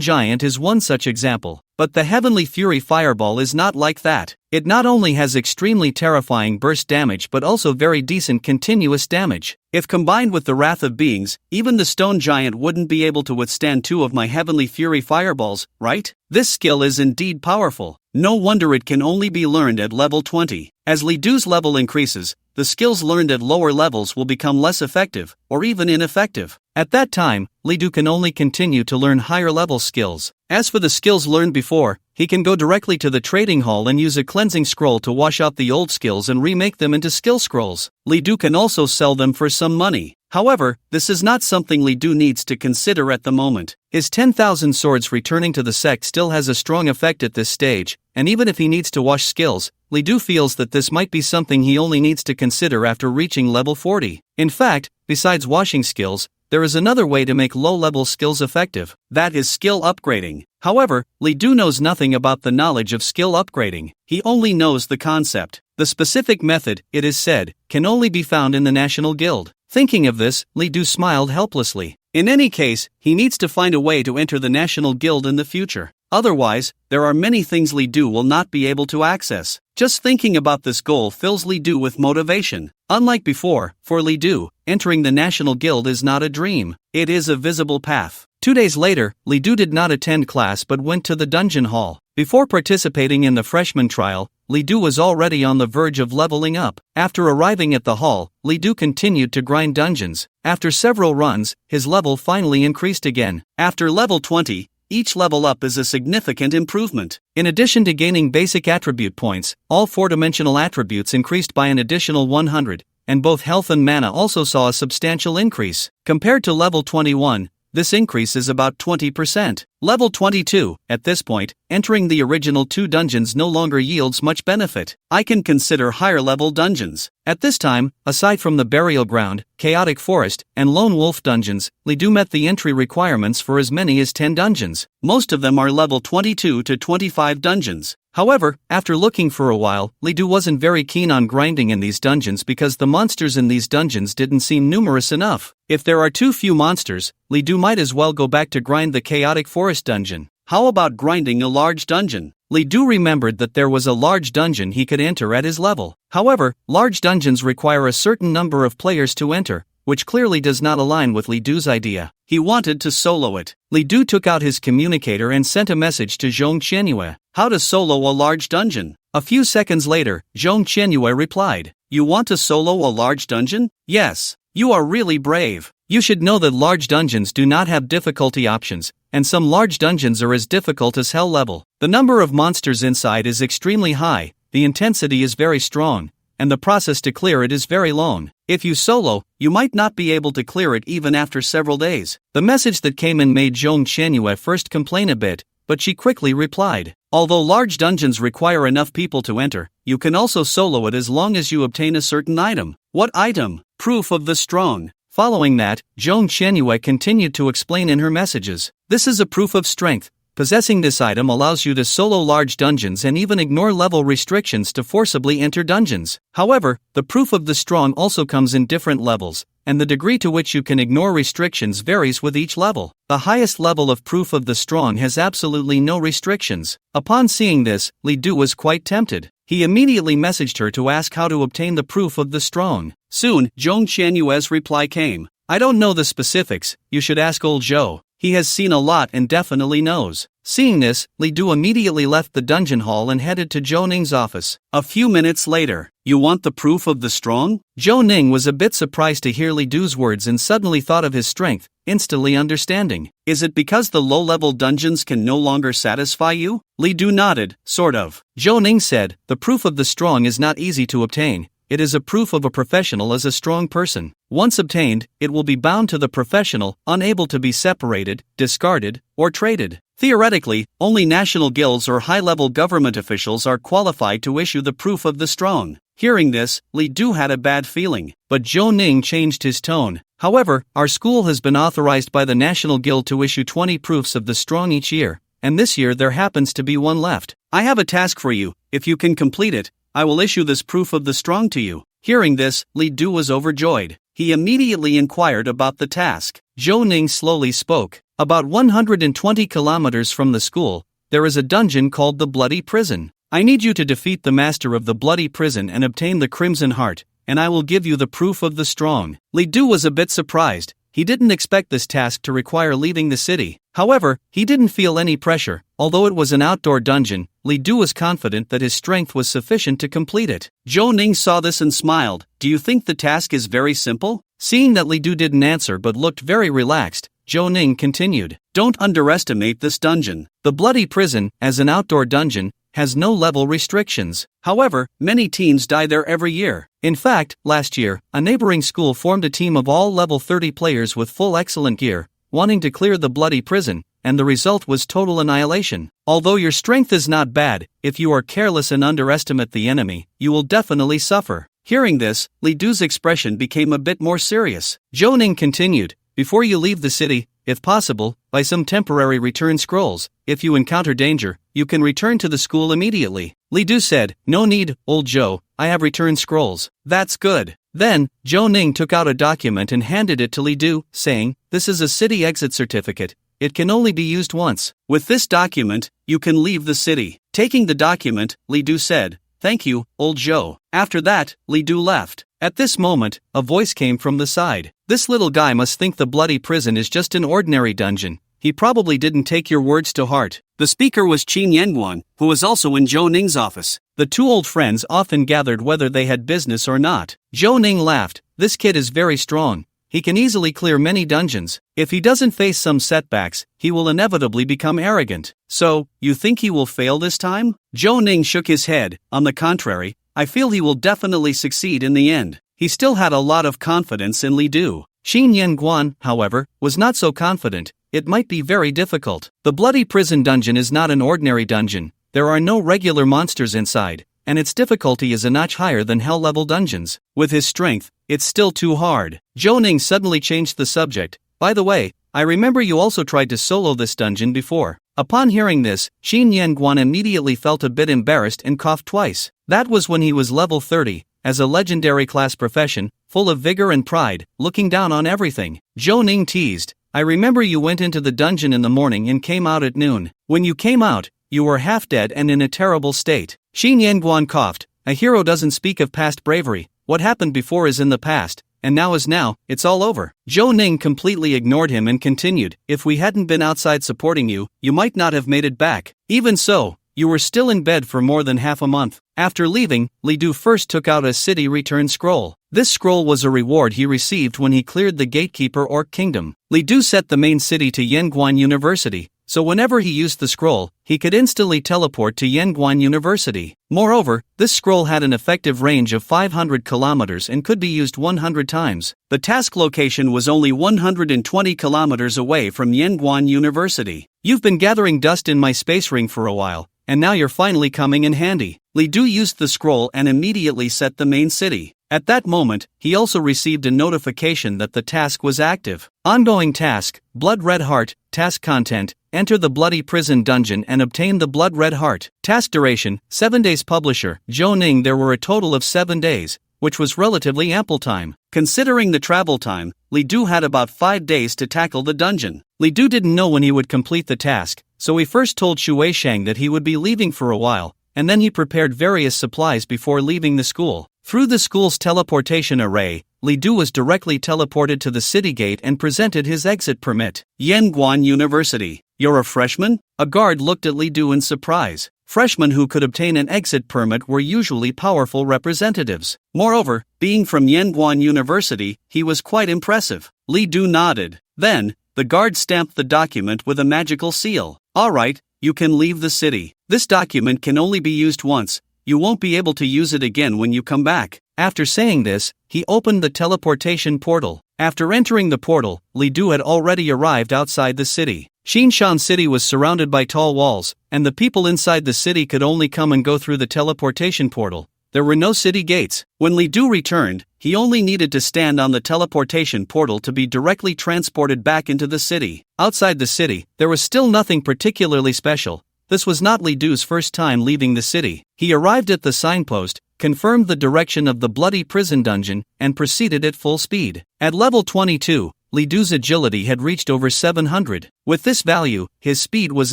Giant is one such example. But the Heavenly Fury Fireball is not like that. It not only has extremely terrifying burst damage but also very decent continuous damage. If combined with the Wrath of Beings, even the Stone Giant wouldn't be able to withstand 2 of my Heavenly Fury Fireballs, right? This skill is indeed powerful. No wonder it can only be learned at level 20. As Li Du's level increases, the skills learned at lower levels will become less effective, or even ineffective. At that time, Li Du can only continue to learn higher level skills. As for the skills learned before, he can go directly to the trading hall and use a cleansing scroll to wash out the old skills and remake them into skill scrolls. Li Du can also sell them for some money. However, this is not something Li Du needs to consider at the moment. His 10,000 swords returning to the sect still has a strong effect at this stage, and even if he needs to wash skills, Li Du feels that this might be something he only needs to consider after reaching level 40. In fact, besides washing skills, there is another way to make low-level skills effective. That is skill upgrading. However, Li Du knows nothing about the knowledge of skill upgrading. He only knows the concept. The specific method, it is said, can only be found in the National Guild. Thinking of this, Li Du smiled helplessly. In any case, he needs to find a way to enter the National Guild in the future. Otherwise, there are many things Li Du will not be able to access. Just thinking about this goal fills Li Du with motivation. Unlike before, for Li Du, entering the National Guild is not a dream. It is a visible path. 2 days later, Li Du did not attend class but went to the dungeon hall. Before participating in the freshman trial, Li Du was already on the verge of leveling up. After arriving at the hall, Li Du continued to grind dungeons. After several runs, his level finally increased again. After level 20, each level up is a significant improvement. In addition to gaining basic attribute points, all 4-dimensional attributes increased by an additional 100, and both health and mana also saw a substantial increase. Compared to level 21, this increase is about 20%. Level 22, at this point, entering the original 2 dungeons no longer yields much benefit. I can consider higher level dungeons. At this time, aside from the Burial Ground, Chaotic Forest, and Lone Wolf dungeons, Li Du met the entry requirements for as many as 10 dungeons. Most of them are level 22 to 25 dungeons. However, after looking for a while, Li Du wasn't very keen on grinding in these dungeons because the monsters in these dungeons didn't seem numerous enough. If there are too few monsters, Li Du might as well go back to grind the Chaotic Forest dungeon. How about grinding a large dungeon? Li Du remembered that there was a large dungeon he could enter at his level. However, large dungeons require a certain number of players to enter, which clearly does not align with Li Du's idea. He wanted to solo it. Li Du took out his communicator and sent a message to Zhong Qianyue. How to solo a large dungeon? A few seconds later, Zhong Qianyue replied, "You want to solo a large dungeon? Yes. You are really brave. You should know that large dungeons do not have difficulty options, and some large dungeons are as difficult as hell level. The number of monsters inside is extremely high, the intensity is very strong, and the process to clear it is very long. If you solo, you might not be able to clear it even after several days." The message that came in made Zhong Qianyue at first complain a bit, but she quickly replied, "Although large dungeons require enough people to enter, you can also solo it as long as you obtain a certain item." What item? Proof of the strong. Following that, Zhong Qianyue continued to explain in her messages. This is a proof of strength. Possessing this item allows you to solo large dungeons and even ignore level restrictions to forcibly enter dungeons. However, the proof of the strong also comes in different levels, and the degree to which you can ignore restrictions varies with each level. The highest level of proof of the strong has absolutely no restrictions. Upon seeing this, Li Du was quite tempted. He immediately messaged her to ask how to obtain the proof of the strong. Soon, Zhong Qianyue's reply came. "I don't know the specifics, you should ask old Zhou. He has seen a lot and definitely knows." Seeing this, Li Du immediately left the dungeon hall and headed to Zhou Ning's office. A few minutes later, "You want the proof of the strong?" Zhou Ning was a bit surprised to hear Li Du's words and suddenly thought of his strength, instantly understanding. "Is it because the low-level dungeons can no longer satisfy you?" Li Du nodded, "Sort of." Zhou Ning said, "The proof of the strong is not easy to obtain. It is a proof of a professional as a strong person. Once obtained, it will be bound to the professional, unable to be separated, discarded, or traded. Theoretically, only national guilds or high-level government officials are qualified to issue the proof of the strong." Hearing this, Li Du had a bad feeling, but Zhou Ning changed his tone. "However, our school has been authorized by the National Guild to issue 20 proofs of the strong each year, and this year there happens to be one left. I have a task for you. If you can complete it, I will issue this proof of the strong to you." Hearing this, Li Du was overjoyed. He immediately inquired about the task. Zhou Ning slowly spoke. "About 120 kilometers from the school, there is a dungeon called the Bloody Prison. I need you to defeat the master of the Bloody Prison and obtain the Crimson Heart, and I will give you the proof of the strong." Li Du was a bit surprised. He didn't expect this task to require leaving the city. However, he didn't feel any pressure. Although it was an outdoor dungeon, Li Du was confident that his strength was sufficient to complete it. Zhou Ning saw this and smiled. "Do you think the task is very simple?" Seeing that Li Du didn't answer but looked very relaxed, Zhou Ning continued. "Don't underestimate this dungeon. The Bloody Prison, as an outdoor dungeon, has no level restrictions. However, many teens die there every year. In fact, last year, a neighboring school formed a team of all level 30 players with full excellent gear, wanting to clear the Bloody Prison, and the result was total annihilation. Although your strength is not bad, if you are careless and underestimate the enemy, you will definitely suffer." Hearing this, Li Du's expression became a bit more serious. Zhou Ning continued, "Before you leave the city, if possible, buy some temporary return scrolls. If you encounter danger, you can return to the school immediately." Li Du said, "No need, old Zhou, I have return scrolls." "That's good." Then, Zhou Ning took out a document and handed it to Li Du, saying, "This is a city exit certificate. It can only be used once. With this document, you can leave the city." Taking the document, Li Du said, "Thank you, old Zhou." After that, Li Du left. At this moment, a voice came from the side. "This little guy must think the Bloody Prison is just an ordinary dungeon. he probably didn't take your words to heart. The speaker was Qin Yenguan, who was also in Zhou Ning's office. The two old friends often gathered whether they had business or not. Zhou Ning laughed. This kid is very strong. He can easily clear many dungeons. If he doesn't face some setbacks, he will inevitably become arrogant. So, you think he will fail this time? Zhou Ning shook his head. On the contrary, I feel he will definitely succeed in the end. He still had a lot of confidence in Li Du. Qin Yenguan, however, was not so confident. It might be very difficult. The bloody prison dungeon is not an ordinary dungeon. There are no regular monsters inside, and its difficulty is a notch higher than hell-level dungeons. With his strength, it's still too hard. Zhou Ning suddenly changed the subject. By the way, I remember you also tried to solo this dungeon before. Upon hearing this, Qin Yenguan immediately felt a bit embarrassed and coughed twice. That was when he was level 30, as a legendary class profession, full of vigor and pride, looking down on everything. Zhou Ning teased. I remember you went into the dungeon in the morning and came out at noon. When you came out, you were half dead and in a terrible state. Qin Yenguan coughed. A hero doesn't speak of past bravery. What happened before is in the past, and now is now, it's all over. Zhou Ning completely ignored him and continued. If we hadn't been outside supporting you, you might not have made it back. Even so, you were still in bed for more than half a month. After leaving, Li Du first took out a city return scroll. This scroll was a reward he received when he cleared the Gatekeeper Orc Kingdom. Li Du set the main city to Yenguan University, so whenever he used the scroll, he could instantly teleport to Yenguan University. Moreover, this scroll had an effective range of 500 kilometers and could be used 100 times. The task location was only 120 kilometers away from Yenguan University. You've been gathering dust in my space ring for a while, and now you're finally coming in handy. Li Du used the scroll and immediately set the main city. At that moment, he also received a notification that the task was active. Ongoing task, Blood Red Heart, task content, enter the bloody prison dungeon and obtain the Blood Red Heart. Task duration, 7 days. Publisher, Zhou Ning. There were a total of 7 days, which was relatively ample time. Considering the travel time, Li Du had about 5 days to tackle the dungeon. Li Du didn't know when he would complete the task, so he first told Xu Weishang that he would be leaving for a while, and then he prepared various supplies before leaving the school. Through the school's teleportation array, Li Du was directly teleported to the city gate and presented his exit permit. Yenguan University. You're a freshman? A guard looked at Li Du in surprise. Freshmen who could obtain an exit permit were usually powerful representatives. Moreover, being from Yenguan University, he was quite impressive. Li Du nodded. Then, the guard stamped the document with a magical seal. All right, you can leave the city. This document can only be used once. You won't be able to use it again when you come back. After saying this, he opened the teleportation portal. After entering the portal, Li Du had already arrived outside the city. Xinshan City was surrounded by tall walls, and the people inside the city could only come and go through the teleportation portal. There were no city gates. When Li Du returned, he only needed to stand on the teleportation portal to be directly transported back into the city. Outside the city, there was still nothing particularly special. This was not Li Du's first time leaving the city. He arrived at the signpost, confirmed the direction of the bloody prison dungeon, and proceeded at full speed. At level 22, Li Du's agility had reached over 700. With this value, his speed was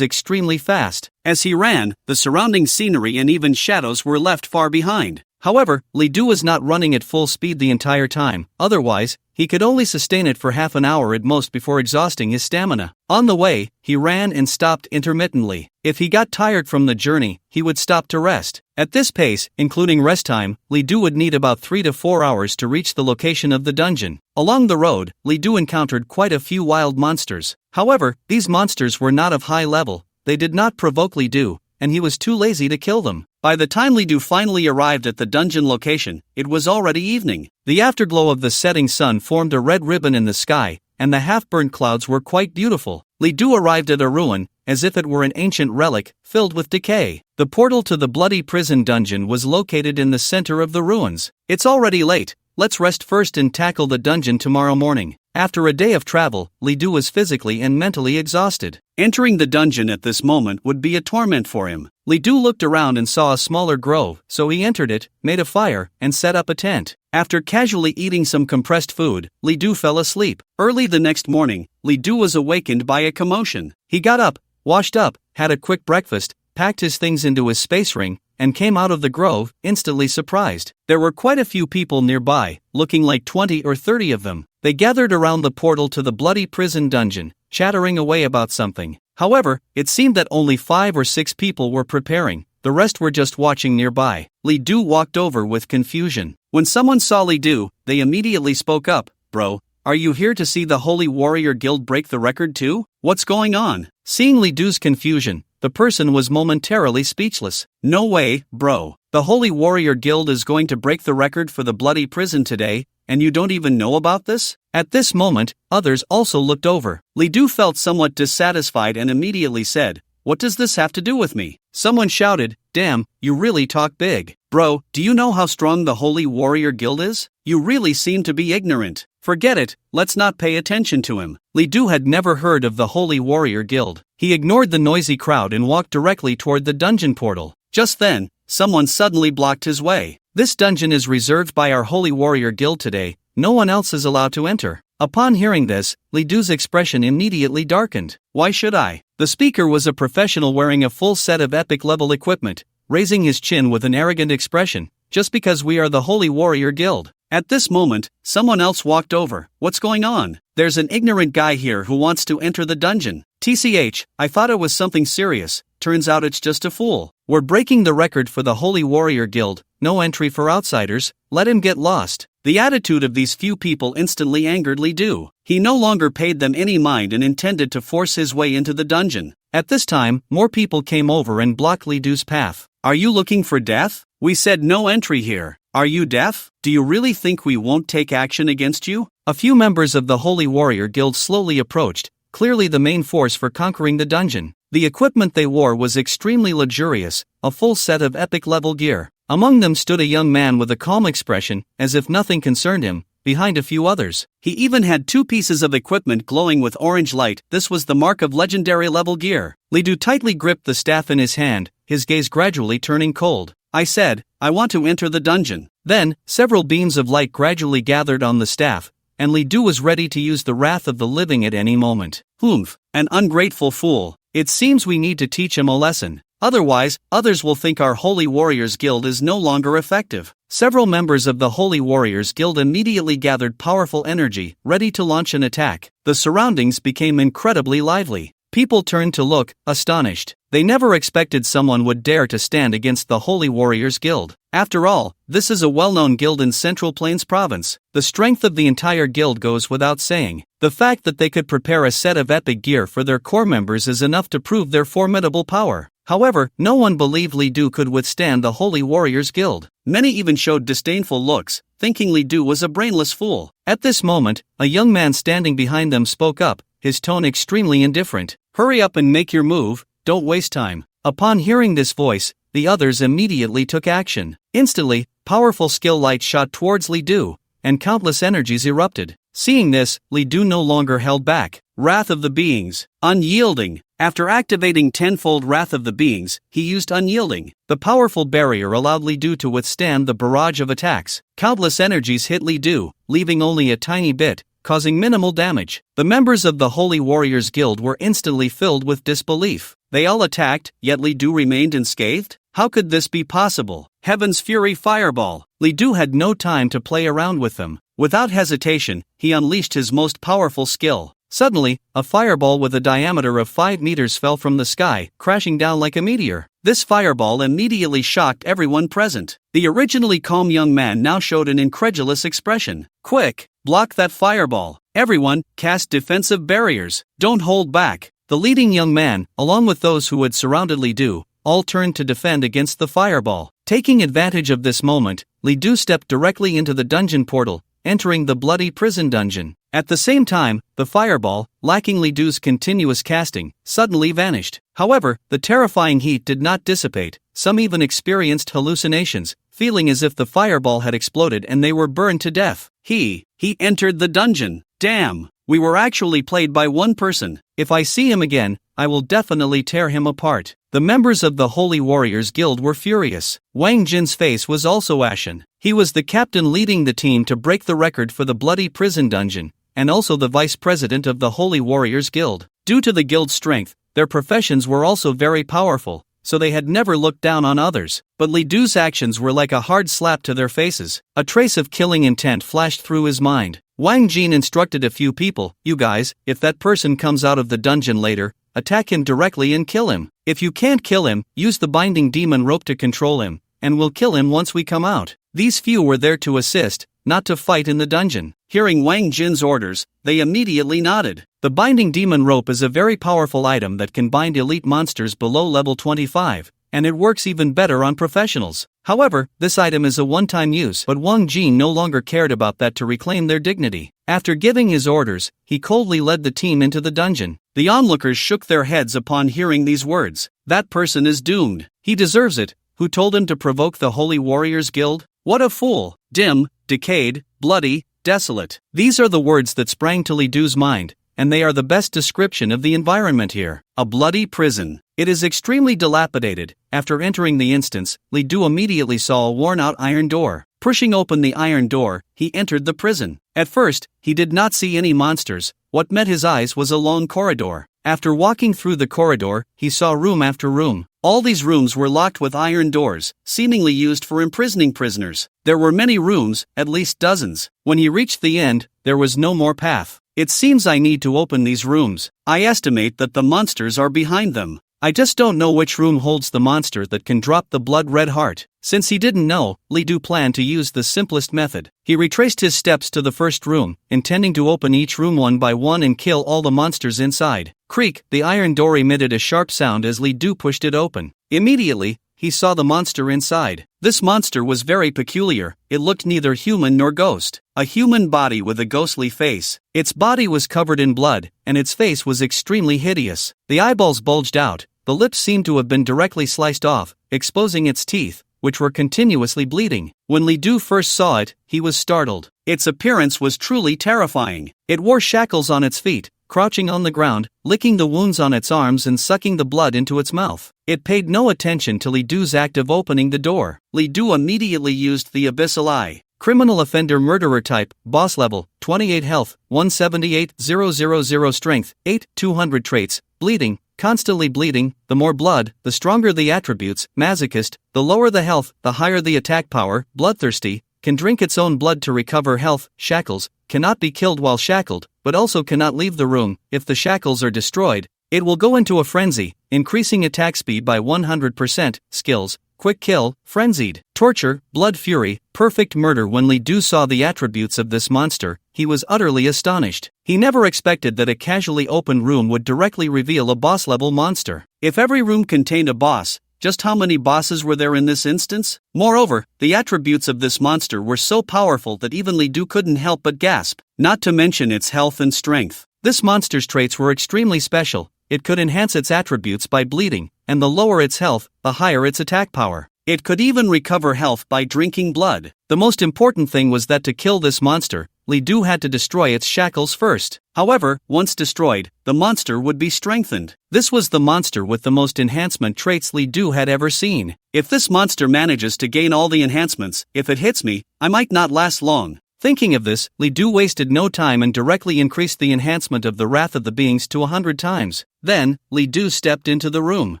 extremely fast. As he ran, the surrounding scenery and even shadows were left far behind. However, Li Du was not running at full speed the entire time. Otherwise, he could only sustain it for half an hour at most before exhausting his stamina. On the way, he ran and stopped intermittently. If he got tired from the journey, he would stop to rest. At this pace, including rest time, Li Du would need about 3 to 4 hours to reach the location of the dungeon. Along the road, Li Du encountered quite a few wild monsters. However, these monsters were not of high level. They did not provoke Li Du, and he was too lazy to kill them. By the time Li Du finally arrived at the dungeon location, it was already evening. The afterglow of the setting sun formed a red ribbon in the sky, and the half-burnt clouds were quite beautiful. Li Du arrived at a ruin, as if it were an ancient relic, filled with decay. The portal to the bloody prison dungeon was located in the center of the ruins. It's already late. Let's rest first and tackle the dungeon tomorrow morning. After a day of travel, Li Du was physically and mentally exhausted. Entering the dungeon at this moment would be a torment for him. Li Du looked around and saw a smaller grove, so he entered it, made a fire, and set up a tent. After casually eating some compressed food, Li Du fell asleep. Early the next morning, Li Du was awakened by a commotion. He got up, washed up, had a quick breakfast, packed his things into his space ring, and came out of the grove, instantly surprised. There were quite a few people nearby, looking like 20 or 30 of them. They gathered around the portal to the bloody prison dungeon, chattering away about something. However, it seemed that only 5 or 6 people were preparing. The rest were just watching nearby. Li Du walked over with confusion. When someone saw Li Du, they immediately spoke up. "Bro, are you here to see the Holy Warrior Guild break the record too? What's going on?" Seeing Li Du's confusion, the person was momentarily speechless. "No way, bro. The Holy Warrior Guild is going to break the record for the bloody prison today, and you don't even know about this?" At this moment, others also looked over. Li Du felt somewhat dissatisfied and immediately said, "What does this have to do with me?" Someone shouted, "Damn, you really talk big. Bro, do you know how strong the Holy Warrior Guild is? You really seem to be ignorant. Forget it, let's not pay attention to him." Li Du had never heard of the Holy Warrior Guild. He ignored the noisy crowd and walked directly toward the dungeon portal. Just then, someone suddenly blocked his way. "This dungeon is reserved by our Holy Warrior Guild today. No one else is allowed to enter." Upon hearing this, Li Du's expression immediately darkened. "Why should I?" The speaker was a professional wearing a full set of epic-level equipment, raising his chin with an arrogant expression. "Just because we are the Holy Warrior Guild." At this moment, someone else walked over. "What's going on? There's an ignorant guy here who wants to enter the dungeon. TCH, I thought it was something serious. Turns out it's just a fool. We're breaking the record for the Holy Warrior Guild. No entry for outsiders. Let him get lost." The attitude of these few people instantly angered Li Du. He no longer paid them any mind and intended to force his way into the dungeon. At this time, more people came over and blocked Li Du's path. "Are you looking for death? We said no entry here. Are you deaf? Do you really think we won't take action against you?" A few members of the Holy Warrior Guild slowly approached, clearly the main force for conquering the dungeon. The equipment they wore was extremely luxurious, a full set of epic-level gear. Among them stood a young man with a calm expression, as if nothing concerned him, behind a few others. He even had 2 pieces of equipment glowing with orange light. This was the mark of legendary level gear. Li Du tightly gripped the staff in his hand, his gaze gradually turning cold. "I said, I want to enter the dungeon." Then, several beams of light gradually gathered on the staff, and Li Du was ready to use the wrath of the living at any moment. "Humph, an ungrateful fool. It seems we need to teach him a lesson. Otherwise, others will think our Holy Warriors Guild is no longer effective." Several members of the Holy Warriors Guild immediately gathered powerful energy, ready to launch an attack. The surroundings became incredibly lively. People turned to look, astonished. They never expected someone would dare to stand against the Holy Warriors Guild. After all, this is a well-known guild in Central Plains Province. The strength of the entire guild goes without saying. The fact that they could prepare a set of epic gear for their core members is enough to prove their formidable power. However, no one believed Li Du could withstand the Holy Warriors Guild. Many even showed disdainful looks, thinking Li Du was a brainless fool. At this moment, a young man standing behind them spoke up, his tone extremely indifferent. "Hurry up and make your move, don't waste time." Upon hearing this voice, the others immediately took action. Instantly, powerful skill light shot towards Li Du, and countless energies erupted. Seeing this, Li Du no longer held back. Wrath of the Beings. Unyielding. After activating tenfold Wrath of the Beings, he used Unyielding. The powerful barrier allowed Li Du to withstand the barrage of attacks. Countless energies hit Li Du, leaving only a tiny bit, causing minimal damage. The members of the Holy Warriors Guild were instantly filled with disbelief. They all attacked, yet Li Du remained unscathed? How could this be possible? Heaven's Fury Fireball. Li Du had no time to play around with them. Without hesitation, he unleashed his most powerful skill. Suddenly, a fireball with a diameter of 5 meters fell from the sky, crashing down like a meteor. This fireball immediately shocked everyone present. The originally calm young man now showed an incredulous expression. "Quick, block that fireball. Everyone, cast defensive barriers. Don't hold back." The leading young man, along with those who had surrounded Li Du, all turned to defend against the fireball. Taking advantage of this moment, Li Du stepped directly into the dungeon portal, entering the bloody prison dungeon. At the same time, the fireball, lacking Li Du's continuous casting, suddenly vanished. However, the terrifying heat did not dissipate. Some even experienced hallucinations, feeling as if the fireball had exploded and they were burned to death. He entered the dungeon. Damn, we were actually played by one person. If I see him again, I will definitely tear him apart. The members of the Holy Warriors Guild were furious. Wang Jin's face was also ashen. He was the captain leading the team to break the record for the bloody prison dungeon, and also the vice president of the Holy Warriors Guild. Due to the guild's strength, their professions were also very powerful, so they had never looked down on others. But Li Du's actions were like a hard slap to their faces. A trace of killing intent flashed through his mind. Wang Jin instructed a few people, "You guys, if that person comes out of the dungeon later, attack him directly and kill him. If you can't kill him, use the binding demon rope to control him, and we'll kill him once we come out." These few were there to assist, not to fight in the dungeon. Hearing Wang Jin's orders, they immediately nodded. The binding demon rope is a very powerful item that can bind elite monsters below level 25, and it works even better on professionals. However, this item is a one-time use, but Wang Jin no longer cared about that to reclaim their dignity. After giving his orders, he coldly led the team into the dungeon. The onlookers shook their heads upon hearing these words. That person is doomed. He deserves it. Who told him to provoke the Holy Warriors Guild? What a fool! Dim, decayed, bloody, desolate. These are the words that sprang to Li Du's mind, and they are the best description of the environment here. A bloody prison. It is extremely dilapidated. After entering the instance, Li Du immediately saw a worn-out iron door. Pushing open the iron door, he entered the prison. At first, he did not see any monsters. What met his eyes was a long corridor. After walking through the corridor, he saw room after room. All these rooms were locked with iron doors, seemingly used for imprisoning prisoners. There were many rooms, at least dozens. When he reached the end, there was no more path. It seems I need to open these rooms. I estimate that the monsters are behind them. I just don't know which room holds the monster that can drop the blood-red heart. Since he didn't know, Li Du planned to use the simplest method. He retraced his steps to the first room, intending to open each room one by one and kill all the monsters inside. Creak, the iron door emitted a sharp sound as Li Du pushed it open. Immediately, he saw the monster inside. This monster was very peculiar. It looked neither human nor ghost. A human body with a ghostly face. Its body was covered in blood, and its face was extremely hideous. The eyeballs bulged out. The lips seemed to have been directly sliced off, exposing its teeth, which were continuously bleeding. When Li Du first saw it, he was startled. Its appearance was truly terrifying. It wore shackles on its feet, crouching on the ground, licking the wounds on its arms and sucking the blood into its mouth. It paid no attention to Li Du's act of opening the door. Li Du immediately used the abyssal eye. Criminal offender murderer type, boss level, 28 health, 178,000 strength, 8, 200 traits, bleeding, constantly bleeding. The more blood, the stronger the attributes. Masochist, the lower the health, the higher the attack power. Bloodthirsty, can drink its own blood to recover health. Shackles, cannot be killed while shackled, but also cannot leave the room. If the shackles are destroyed, it will go into a frenzy, increasing attack speed by 100%. Skills, quick kill, frenzied, torture, blood fury, perfect murder. When Li Du saw the attributes of this monster, he was utterly astonished. He never expected that a casually opened room would directly reveal a boss-level monster. If every room contained a boss, just how many bosses were there in this instance? Moreover, the attributes of this monster were so powerful that even Li Du couldn't help but gasp, not to mention its health and strength. This monster's traits were extremely special. It could enhance its attributes by bleeding, and the lower its health, the higher its attack power. It could even recover health by drinking blood. The most important thing was that to kill this monster, Li Du had to destroy its shackles first. However, once destroyed, the monster would be strengthened. This was the monster with the most enhancement traits Li Du had ever seen. If this monster manages to gain all the enhancements, if it hits me, I might not last long. Thinking of this, Li Du wasted no time and directly increased the enhancement of the Wrath of the Beings to 100 times. Then, Li Du stepped into the room.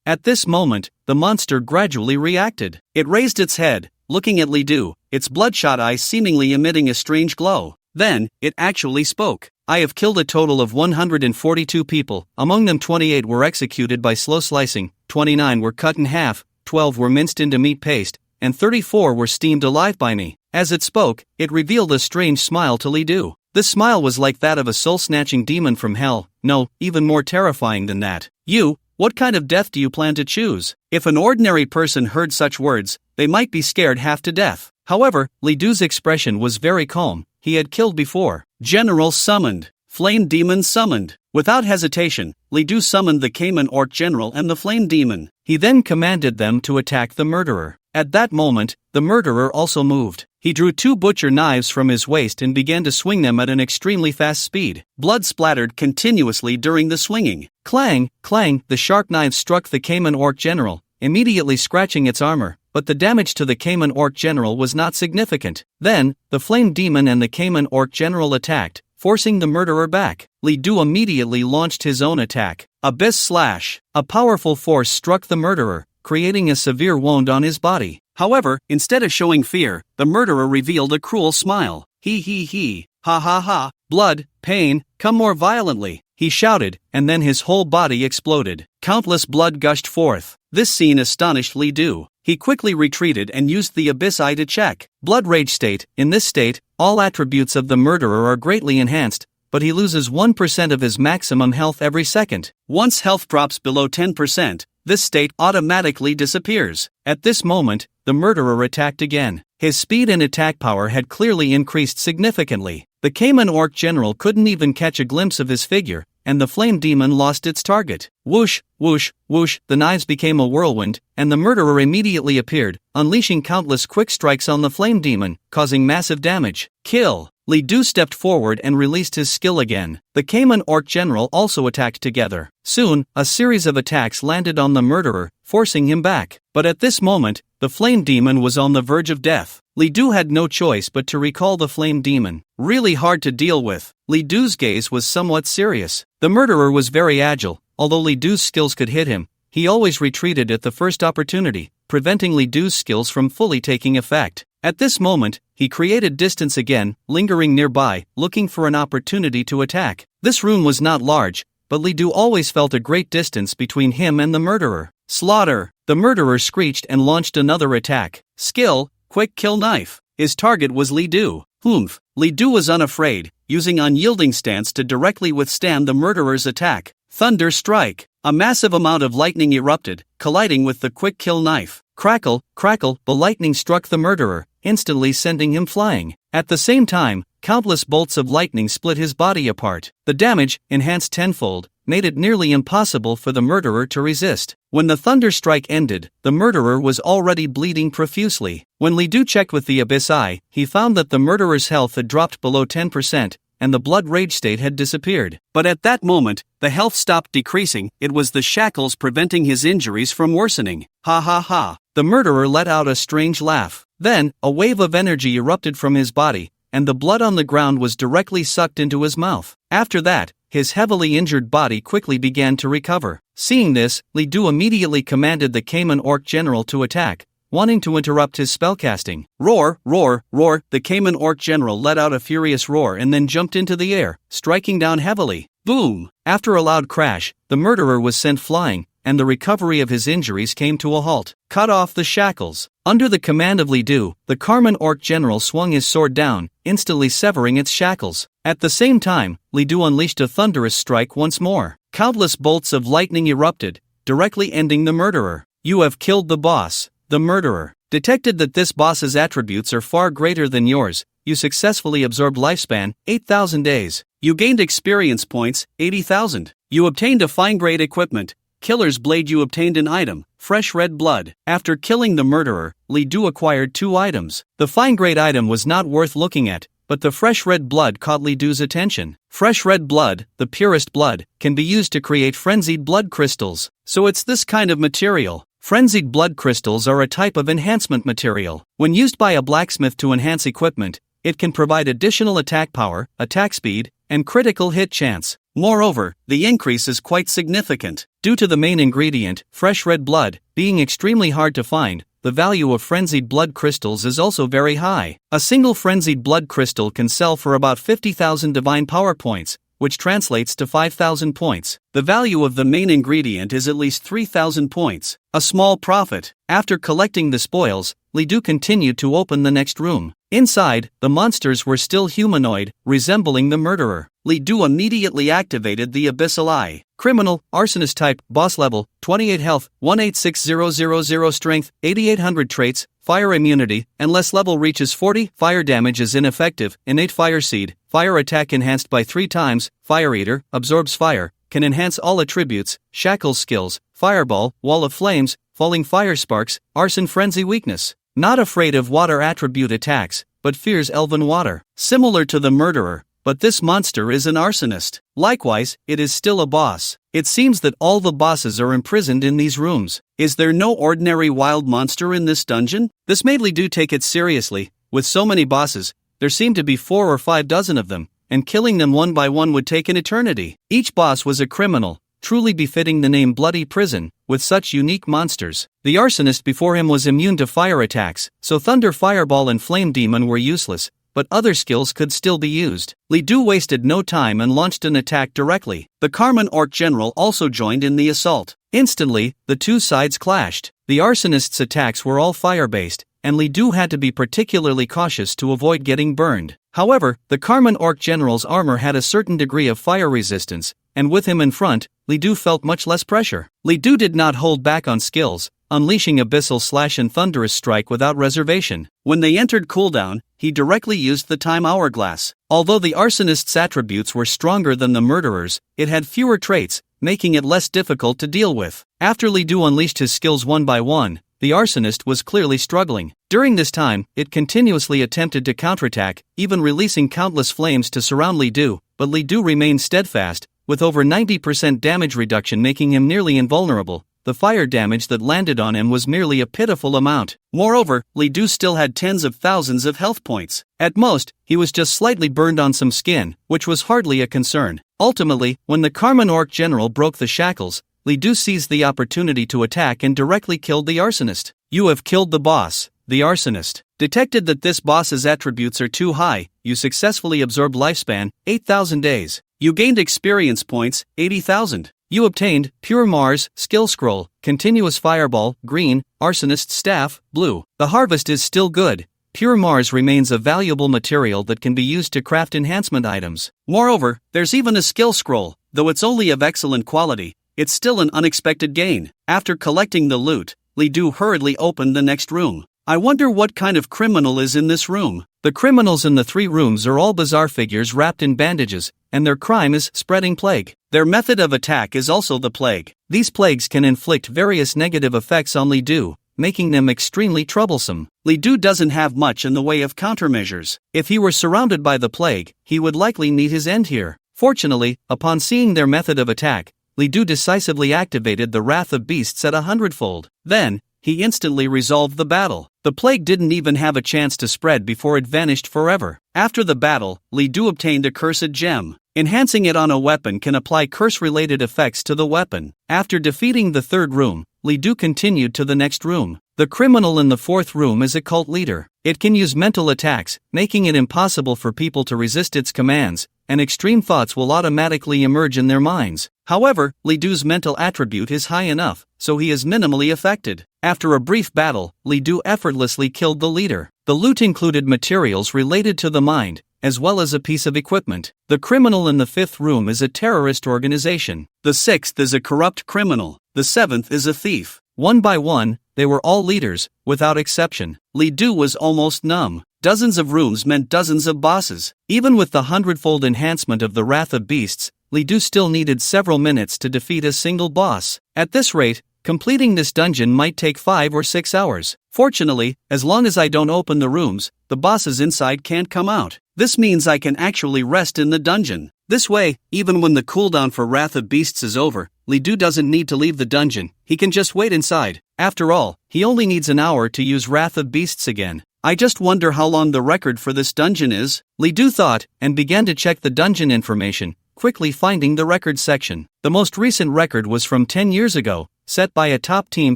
At this moment, the monster gradually reacted. It raised its head, looking at Li Du, its bloodshot eyes seemingly emitting a strange glow. Then, it actually spoke. I have killed a total of 142 people. Among them 28 were executed by slow slicing, 29 were cut in half, 12 were minced into meat paste, and 34 were steamed alive by me. As it spoke, it revealed a strange smile to Li Du. This smile was like that of a soul-snatching demon from hell. No, even more terrifying than that. You, what kind of death do you plan to choose? If an ordinary person heard such words, they might be scared half to death. However, Li Du's expression was very calm. He had killed before. General summoned. Flame demon summoned. Without hesitation, Li Du summoned the Cayman Orc General and the Flame Demon. He then commanded them to attack the murderer. At that moment, the murderer also moved. He drew 2 butcher knives from his waist and began to swing them at an extremely fast speed. Blood splattered continuously during the swinging. Clang, clang, the sharp knives struck the Cayman Orc General, immediately scratching its armor, but the damage to the Cayman Orc General was not significant. Then, the Flame Demon and the Cayman Orc General attacked, forcing the murderer back. Li Du immediately launched his own attack. Abyss Slash. A powerful force struck the murderer, creating a severe wound on his body. However, instead of showing fear, the murderer revealed a cruel smile. He, ha ha ha, blood, pain, come more violently, he shouted, and then his whole body exploded. Countless blood gushed forth. This scene astonished Li Du. He quickly retreated and used the Abyss Eye to check. Blood Rage state. In this state, all attributes of the murderer are greatly enhanced, but he loses 1% of his maximum health every second. Once health drops below 10%, this state automatically disappears. At this moment, the murderer attacked again. His speed and attack power had clearly increased significantly. The Cayman Orc General couldn't even catch a glimpse of his figure, and the flame demon lost its target. Whoosh, whoosh, whoosh, the knives became a whirlwind, and the murderer immediately appeared, unleashing countless quick strikes on the flame demon, causing massive damage. Kill! Li Du stepped forward and released his skill again. The Cayman Orc General also attacked together. Soon, a series of attacks landed on the murderer, forcing him back. But at this moment, the flame demon was on the verge of death. Li Du had no choice but to recall the flame demon. Really hard to deal with. Li Du's gaze was somewhat serious. The murderer was very agile. Although Li Du's skills could hit him, he always retreated at the first opportunity, preventing Li Du's skills from fully taking effect. At this moment, he created distance again, lingering nearby, looking for an opportunity to attack. This room was not large, but Li Du always felt a great distance between him and the murderer. Slaughter! The murderer screeched and launched another attack. Skill, quick kill knife. His target was Li Du. Humph! Li Du was unafraid, using unyielding stance to directly withstand the murderer's attack. Thunder strike! A massive amount of lightning erupted, colliding with the quick kill knife. Crackle, crackle, the lightning struck the murderer, instantly sending him flying. At the same time, countless bolts of lightning split his body apart. The damage, enhanced tenfold, made it nearly impossible for the murderer to resist. When the thunder strike ended, the murderer was already bleeding profusely. When Li Du checked with the Abyss Eye, he found that the murderer's health had dropped below 10%, and the blood rage state had disappeared. But at that moment, the health stopped decreasing. It was the shackles preventing his injuries from worsening. Ha ha ha. The murderer let out a strange laugh. Then, a wave of energy erupted from his body, and the blood on the ground was directly sucked into his mouth. After that, his heavily injured body quickly began to recover. Seeing this, Li Du immediately commanded the Cayman Orc General to attack, wanting to interrupt his spellcasting. Roar, roar, roar! The Cayman Orc General let out a furious roar and then jumped into the air, striking down heavily. Boom! After a loud crash, the murderer was sent flying, and the recovery of his injuries came to a halt. Cut off the shackles. Under the command of Li Du, the Cayman Orc General swung his sword down, instantly severing its shackles. At the same time, Li Du unleashed a thunderous strike once more. Countless bolts of lightning erupted, directly ending the murderer. You have killed the boss. The murderer detected that this boss's attributes are far greater than yours. You successfully absorbed lifespan, 8,000 days. You gained experience points, 80,000. You obtained a fine-grade equipment. Killer's Blade. You obtained an item, fresh red blood. After killing the murderer, Li Du acquired 2 items. The fine-grade item was not worth looking at, but the fresh red blood caught Li Du's attention. Fresh red blood, the purest blood, can be used to create frenzied blood crystals. So it's this kind of material. Frenzied blood crystals are a type of enhancement material. When used by a blacksmith to enhance equipment, it can provide additional attack power, attack speed, and critical hit chance. Moreover, the increase is quite significant. Due to the main ingredient, fresh red blood, being extremely hard to find, the value of frenzied blood crystals is also very high. A single frenzied blood crystal can sell for about 50,000 divine power points, which translates to 5,000 points. The value of the main ingredient is at least 3,000 points. A small profit. After collecting the spoils, Li Du continued to open the next room. Inside, the monsters were still humanoid, resembling the murderer. Li Du immediately activated the Abyssal Eye. Criminal, Arsonist type, boss level, 28 health, 186000 strength, 8800 traits, fire immunity, unless level reaches 40, fire damage is ineffective, innate fire seed, fire attack enhanced by 3 times, fire eater, absorbs fire, can enhance all attributes, shackles skills, fireball, wall of flames, falling fire sparks, arson frenzy weakness. Not afraid of water attribute attacks, but fears elven water. Similar to the murderer, but this monster is an arsonist. Likewise, it is still a boss. It seems that all the bosses are imprisoned in these rooms. Is there no ordinary wild monster in this dungeon? This made Li Du take it seriously. With so many bosses, there seemed to be 4 or 5 dozen of them, and killing them one by one would take an eternity. Each boss was a criminal, truly befitting the name Bloody Prison, with such unique monsters. The arsonist before him was immune to fire attacks, so Thunder Fireball and Flame Demon were useless, but other skills could still be used. Li Du wasted no time and launched an attack directly. The Carmen Orc General also joined in the assault. Instantly, the two sides clashed. The arsonist's attacks were all fire-based, and Li Du had to be particularly cautious to avoid getting burned. However, the Carmen Orc General's armor had a certain degree of fire resistance, and with him in front, Li Du felt much less pressure. Li Du did not hold back on skills, unleashing Abyssal Slash and Thunderous Strike without reservation. When they entered cooldown, he directly used the Time Hourglass. Although the arsonist's attributes were stronger than the murderer's, it had fewer traits, making it less difficult to deal with. After Li Du unleashed his skills one by one, the arsonist was clearly struggling. During this time, it continuously attempted to counterattack, even releasing countless flames to surround Li Du, but Li Du remained steadfast, with over 90% damage reduction making him nearly invulnerable. The fire damage that landed on him was merely a pitiful amount. Moreover, Li Du still had tens of thousands of health points. At most, he was just slightly burned on some skin, which was hardly a concern. Ultimately, when the Carmen Orc General broke the shackles, Li Du seized the opportunity to attack and directly killed the arsonist. You have killed the boss. The arsonist detected that this boss's attributes are too high. You successfully absorbed lifespan, 8,000 days. You gained experience points, 80,000. You obtained Pure Mars, Skill Scroll, Continuous Fireball, green, Arsonist Staff, blue. The harvest is still good. Pure Mars remains a valuable material that can be used to craft enhancement items. Moreover, there's even a Skill Scroll, though it's only of excellent quality. It's still an unexpected gain. After collecting the loot, Li Du hurriedly opened the next room. I wonder what kind of criminal is in this room. The criminals in the 3 rooms are all bizarre figures wrapped in bandages, and their crime is spreading plague. Their method of attack is also the plague. These plagues can inflict various negative effects on Li Du, making them extremely troublesome. Li Du doesn't have much in the way of countermeasures. If he were surrounded by the plague, he would likely meet his end here. Fortunately, upon seeing their method of attack, Li Du decisively activated the Wrath of Beasts at 100-fold. Then, he instantly resolved the battle. The plague didn't even have a chance to spread before it vanished forever. After the battle, Li Du obtained a Cursed Gem. Enhancing it on a weapon can apply curse-related effects to the weapon. After defeating the 3rd room, Li Du continued to the next room. The criminal in the 4th room is a cult leader. It can use mental attacks, making it impossible for people to resist its commands, and extreme thoughts will automatically emerge in their minds. However, Li Du's mental attribute is high enough, so he is minimally affected. After a brief battle, Li Du effortlessly killed the leader. The loot included materials related to the mind, as well as a piece of equipment. The criminal in the 5th room is a terrorist organization. The 6th is a corrupt criminal. The 7th is a thief. One by one, they were all leaders, without exception. Li Du was almost numb. Dozens of rooms meant dozens of bosses. Even with the 100-fold enhancement of the Wrath of Beasts, Li Du still needed several minutes to defeat a single boss. At this rate, completing this dungeon might take 5 or 6 hours. Fortunately, as long as I don't open the rooms, the bosses inside can't come out. This means I can actually rest in the dungeon. This way, even when the cooldown for Wrath of Beasts is over, Li Du doesn't need to leave the dungeon. He can just wait inside. After all, he only needs an hour to use Wrath of Beasts again. I just wonder how long the record for this dungeon is. Li Du thought, and began to check the dungeon information, quickly finding the record section. The most recent record was from 10 years ago, set by a top team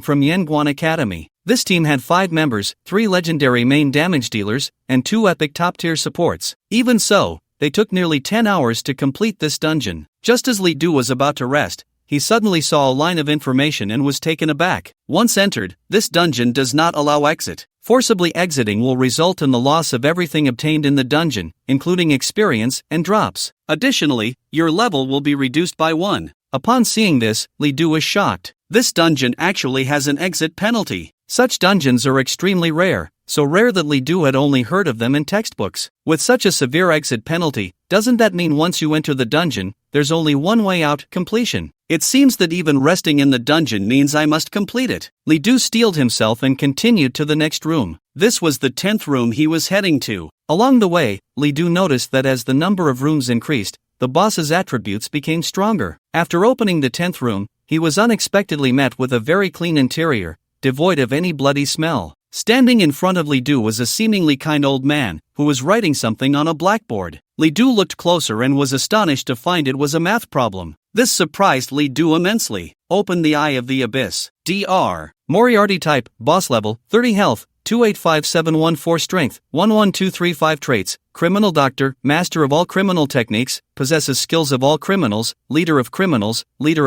from Yanguan Academy. This team had 5 members, 3 legendary main damage dealers, and 2 epic top-tier supports. Even so, they took nearly 10 hours to complete this dungeon. Just as Li Du was about to rest, he suddenly saw a line of information and was taken aback. Once entered, this dungeon does not allow exit. Forcibly exiting will result in the loss of everything obtained in the dungeon, including experience and drops. Additionally, your level will be reduced by 1. Upon seeing this, Li Du was shocked. This dungeon actually has an exit penalty. Such dungeons are extremely rare, so rare that Li Du had only heard of them in textbooks. With such a severe exit penalty, doesn't that mean once you enter the dungeon, there's only one way out: completion? It seems that even resting in the dungeon means I must complete it. Li Du steeled himself and continued to the next room. This was the 10th room he was heading to. Along the way, Li Du noticed that as the number of rooms increased, the boss's attributes became stronger. After opening the 10th room, he was unexpectedly met with a very clean interior, devoid of any bloody smell. Standing in front of Li Du was a seemingly kind old man, who was writing something on a blackboard. Li Du looked closer and was astonished to find it was a math problem. This surprised Li Du immensely. Open the Eye of the Abyss. Dr. Moriarty type, boss level, 30 health, 285714 strength, 11235 traits, criminal doctor, master of all criminal techniques, possesses skills of all criminals, leader of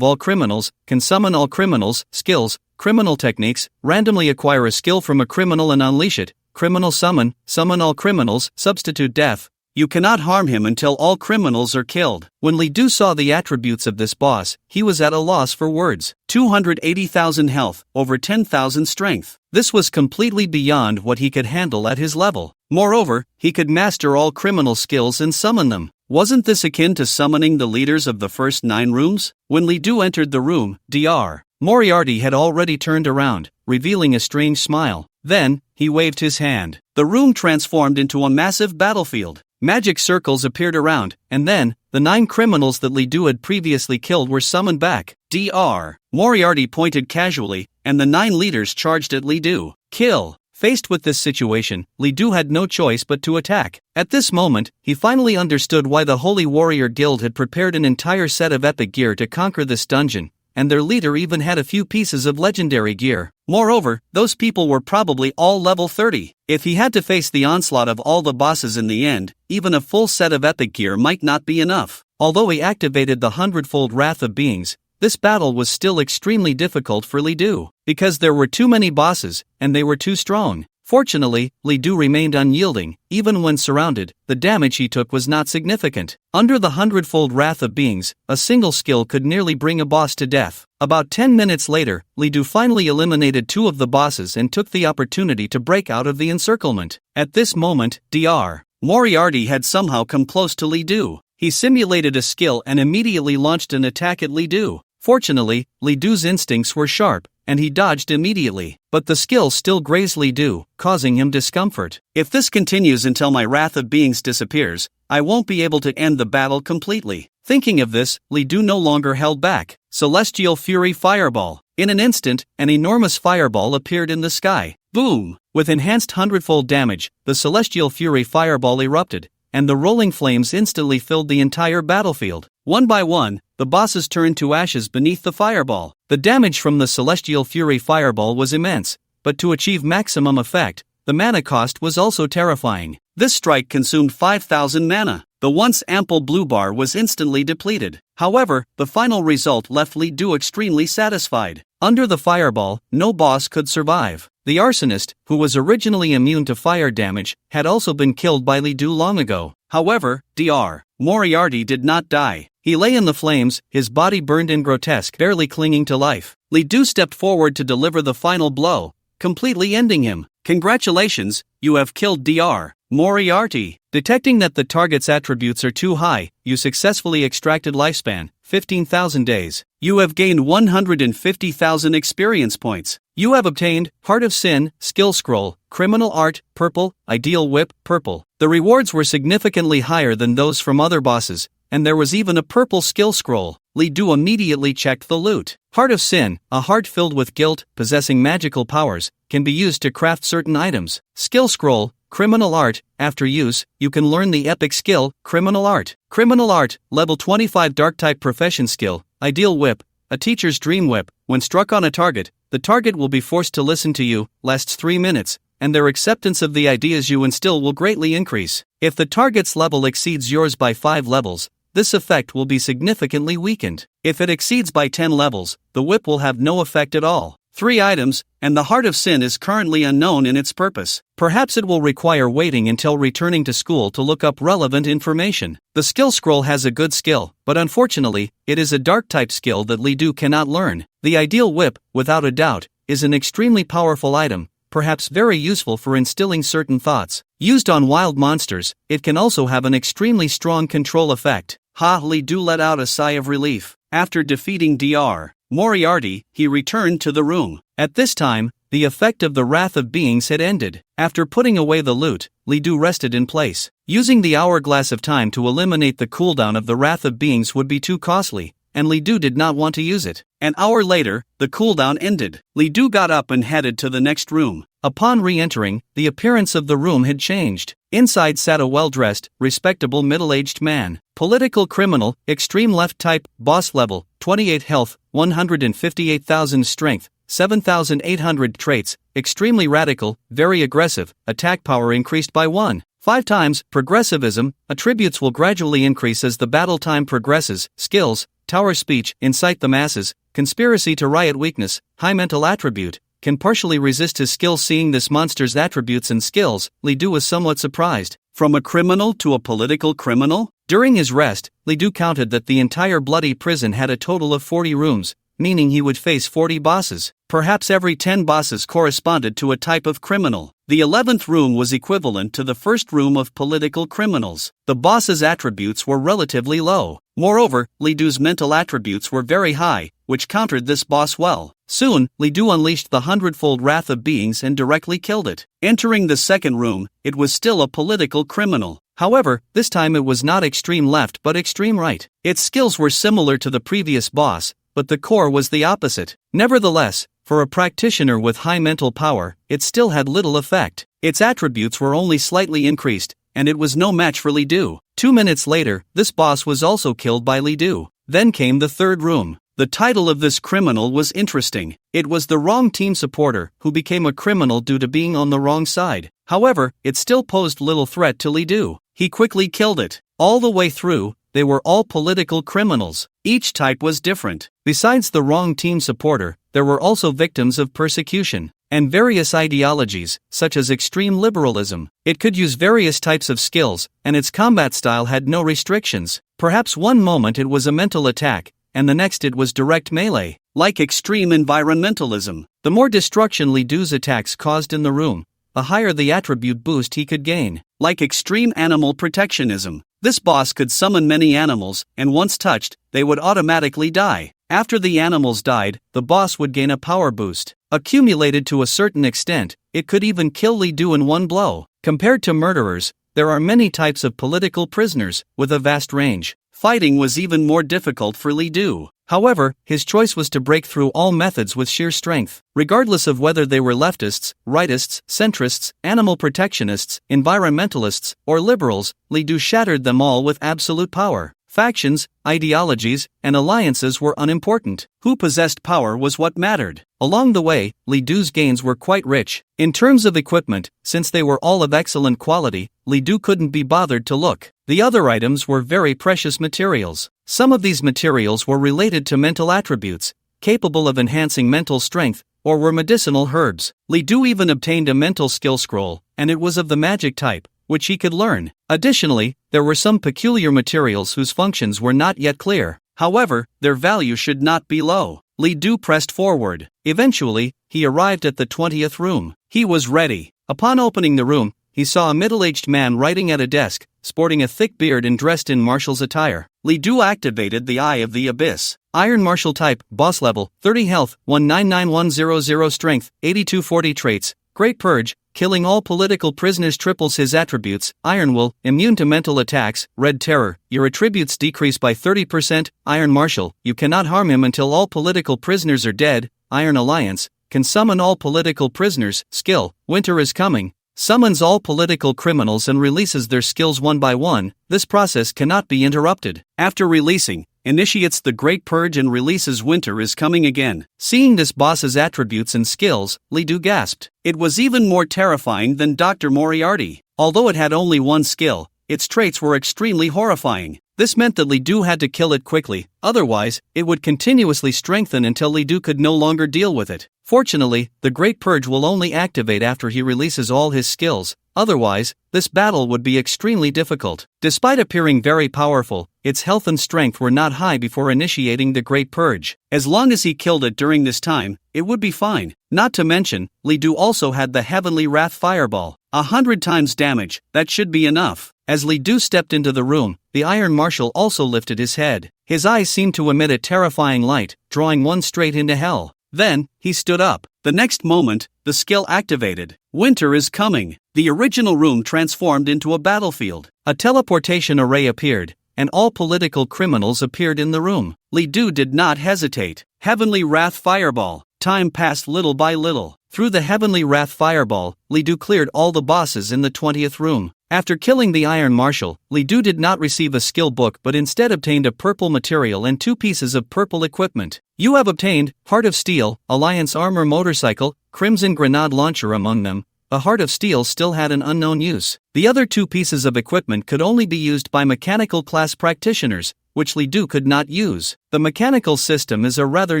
all criminals, can summon all criminals, skills, criminal techniques, randomly acquire a skill from a criminal and unleash it, criminal summon, summon all criminals, substitute death. You cannot harm him until all criminals are killed. When Li Du saw the attributes of this boss, he was at a loss for words. 280,000 health, over 10,000 strength. This was completely beyond what he could handle at his level. Moreover, he could master all criminal skills and summon them. Wasn't this akin to summoning the leaders of the first 9 rooms? When Li Du entered the room, Dr. Moriarty had already turned around, revealing a strange smile. Then, he waved his hand. The room transformed into a massive battlefield. Magic circles appeared around, and then, the 9 criminals that Li Du had previously killed were summoned back. Dr. Moriarty pointed casually, and the 9 leaders charged at Li Du. Kill. Faced with this situation, Li Du had no choice but to attack. At this moment, he finally understood why the Holy Warrior Guild had prepared an entire set of epic gear to conquer this dungeon, and their leader even had a few pieces of legendary gear. Moreover, those people were probably all level 30. If he had to face the onslaught of all the bosses in the end, even a full set of epic gear might not be enough. Although he activated the 100-fold Wrath of Beings, this battle was still extremely difficult for Li Du, because there were too many bosses, and they were too strong. Fortunately, Li Du remained unyielding. Even when surrounded, the damage he took was not significant. Under the 100-fold Wrath of Beings, a single skill could nearly bring a boss to death. About 10 minutes later, Li Du finally eliminated 2 of the bosses and took the opportunity to break out of the encirclement. At this moment, Dr. Moriarty had somehow come close to Li Du. He simulated a skill and immediately launched an attack at Li Du. Fortunately, Li Du's instincts were sharp, and he dodged immediately. But the skill still grazed Li Du, causing him discomfort. If this continues until my Wrath of Beings disappears, I won't be able to end the battle completely. Thinking of this, Li Du no longer held back. Celestial Fury Fireball. In an instant, an enormous fireball appeared in the sky. Boom! With enhanced 100-fold damage, the Celestial Fury Fireball erupted, and the rolling flames instantly filled the entire battlefield. One by one, the bosses turned to ashes beneath the fireball. The damage from the Celestial Fury Fireball was immense, but to achieve maximum effect, the mana cost was also terrifying. This strike consumed 5,000 mana. The once ample blue bar was instantly depleted. However, the final result left Li Du extremely satisfied. Under the fireball, no boss could survive. The arsonist, who was originally immune to fire damage, had also been killed by Li Du long ago. However, Dr. Moriarty did not die. He lay in the flames, his body burned and grotesque, barely clinging to life. Li Du stepped forward to deliver the final blow, completely ending him. Congratulations, you have killed Dr. Moriarty. Detecting that the target's attributes are too high, you successfully extracted lifespan, 15,000 days. You have gained 150,000 experience points. You have obtained Heart of Sin, Skill Scroll, Criminal Art, purple, Ideal Whip, purple. The rewards were significantly higher than those from other bosses, and there was even a purple skill scroll. Li Du immediately checked the loot. Heart of Sin, a heart filled with guilt, possessing magical powers, can be used to craft certain items. Skill Scroll, Criminal Art, after use, you can learn the epic skill, Criminal Art. Criminal Art, level 25 Dark-type profession skill, Ideal Whip, a teacher's dream whip. When struck on a target, the target will be forced to listen to you, lasts 3 minutes, and their acceptance of the ideas you instill will greatly increase. If the target's level exceeds yours by 5 levels, this effect will be significantly weakened. If it exceeds by 10 levels, the whip will have no effect at all. 3 items, and the Heart of Sin is currently unknown in its purpose. Perhaps it will require waiting until returning to school to look up relevant information. The skill scroll has a good skill, but unfortunately, it is a dark-type skill that Li Du cannot learn. The Ideal Whip, without a doubt, is an extremely powerful item, perhaps very useful for instilling certain thoughts. Used on wild monsters, it can also have an extremely strong control effect. Li Du let out a sigh of relief. After defeating Dr. Moriarty, he returned to the room. At this time, the effect of the Wrath of Beings had ended. After putting away the loot, Li Du rested in place. Using the hourglass of time to eliminate the cooldown of the Wrath of Beings would be too costly, and Li Du did not want to use it. An hour later, the cooldown ended. Li Du got up and headed to the next room. Upon re-entering, the appearance of the room had changed. Inside sat a well-dressed, respectable middle-aged man. Political criminal, extreme left type, boss level, 28 health, 158,000 strength, 7,800 traits, extremely radical, very aggressive, attack power increased by 1.5 times, progressivism, attributes will gradually increase as the battle time progresses, skills, tower speech, incite the masses, conspiracy to riot weakness, high mental attribute, can partially resist his skills. Seeing this monster's attributes and skills, Li Du was somewhat surprised. From a criminal to a political criminal? During his rest, Li Du counted that the entire bloody prison had a total of 40 rooms, meaning he would face 40 bosses. Perhaps every 10 bosses corresponded to a type of criminal. The 11th room was equivalent to the first room of political criminals. The boss's attributes were relatively low. Moreover, Li Du's mental attributes were very high, which countered this boss well. Soon, Li Du unleashed the 100-fold wrath of beings and directly killed it. Entering the second room, it was still a political criminal. However, this time it was not extreme left but extreme right. Its skills were similar to the previous boss, but the core was the opposite. Nevertheless, for a practitioner with high mental power, it still had little effect. Its attributes were only slightly increased, and it was no match for Li Du. 2 minutes later, this boss was also killed by Li Du. Then came the third room. The title of this criminal was interesting. It was the wrong team supporter who became a criminal due to being on the wrong side. However, it still posed little threat to Li Du. He quickly killed it. All the way through, they were all political criminals. Each type was different. Besides the wrong team supporter, there were also victims of persecution and various ideologies, such as extreme liberalism. It could use various types of skills, and its combat style had no restrictions. Perhaps one moment it was a mental attack, and the next it was direct melee. Like extreme environmentalism, the more destruction Li Du's attacks caused in the room, the higher the attribute boost he could gain. Like extreme animal protectionism, this boss could summon many animals, and once touched, they would automatically die. After the animals died, the boss would gain a power boost. Accumulated to a certain extent, it could even kill Li Du in one blow. Compared to murderers, there are many types of political prisoners, with a vast range. Fighting was even more difficult for Li Du. However, his choice was to break through all methods with sheer strength. Regardless of whether they were leftists, rightists, centrists, animal protectionists, environmentalists, or liberals, Li Du shattered them all with absolute power. Factions, ideologies, and alliances were unimportant. Who possessed power was what mattered. Along the way, Li Du's gains were quite rich. In terms of equipment, since they were all of excellent quality, Li Du couldn't be bothered to look. The other items were very precious materials. Some of these materials were related to mental attributes, capable of enhancing mental strength, or were medicinal herbs. Li Du even obtained a mental skill scroll, and it was of the magic type, which he could learn. Additionally, there were some peculiar materials whose functions were not yet clear. However, their value should not be low. Li Du pressed forward. Eventually, he arrived at the 20th room. He was ready. Upon opening the room, he saw a middle-aged man writing at a desk, sporting a thick beard and dressed in marshal's attire. Li Du activated the Eye of the Abyss. Iron Martial type, boss level, 30 health, 199100 strength, 8240 traits, Great Purge, killing all political prisoners triples his attributes. Iron Will, immune to mental attacks. Red Terror, your attributes decrease by 30%. Iron Marshal, you cannot harm him until all political prisoners are dead. Iron Alliance, can summon all political prisoners. Skill, Winter is Coming, summons all political criminals and releases their skills one by one. This process cannot be interrupted. After releasing, initiates the Great Purge and releases Winter is Coming again. Seeing this boss's attributes and skills, Li Du gasped. It was even more terrifying than Dr. Moriarty. Although it had only one skill, its traits were extremely horrifying. This meant that Li Du had to kill it quickly, otherwise, it would continuously strengthen until Li Du could no longer deal with it. Fortunately, the Great Purge will only activate after he releases all his skills, otherwise, this battle would be extremely difficult. Despite appearing very powerful, its health and strength were not high before initiating the Great Purge. As long as he killed it during this time, it would be fine. Not to mention, Li Du also had the Heavenly Wrath Fireball. 100 times damage, that should be enough. As Li Du stepped into the room, the Iron Marshal also lifted his head. His eyes seemed to emit a terrifying light, drawing one straight into hell. Then, he stood up. The next moment, the skill activated. Winter is Coming. The original room transformed into a battlefield. A teleportation array appeared, and all political criminals appeared in the room. Li Du did not hesitate. Heavenly Wrath Fireball. time passed little by little. Through the Heavenly Wrath Fireball, Li Du cleared all the bosses in the 20th room. After killing the Iron Marshal, Li Du did not receive a skill book but instead obtained a purple material and 2 pieces of purple equipment. You have obtained Heart of Steel, Alliance Armor Motorcycle, Crimson Grenade Launcher among them. The Heart of Steel still had an unknown use. The other 2 pieces of equipment could only be used by mechanical class practitioners, which Li Du could not use. The mechanical system is a rather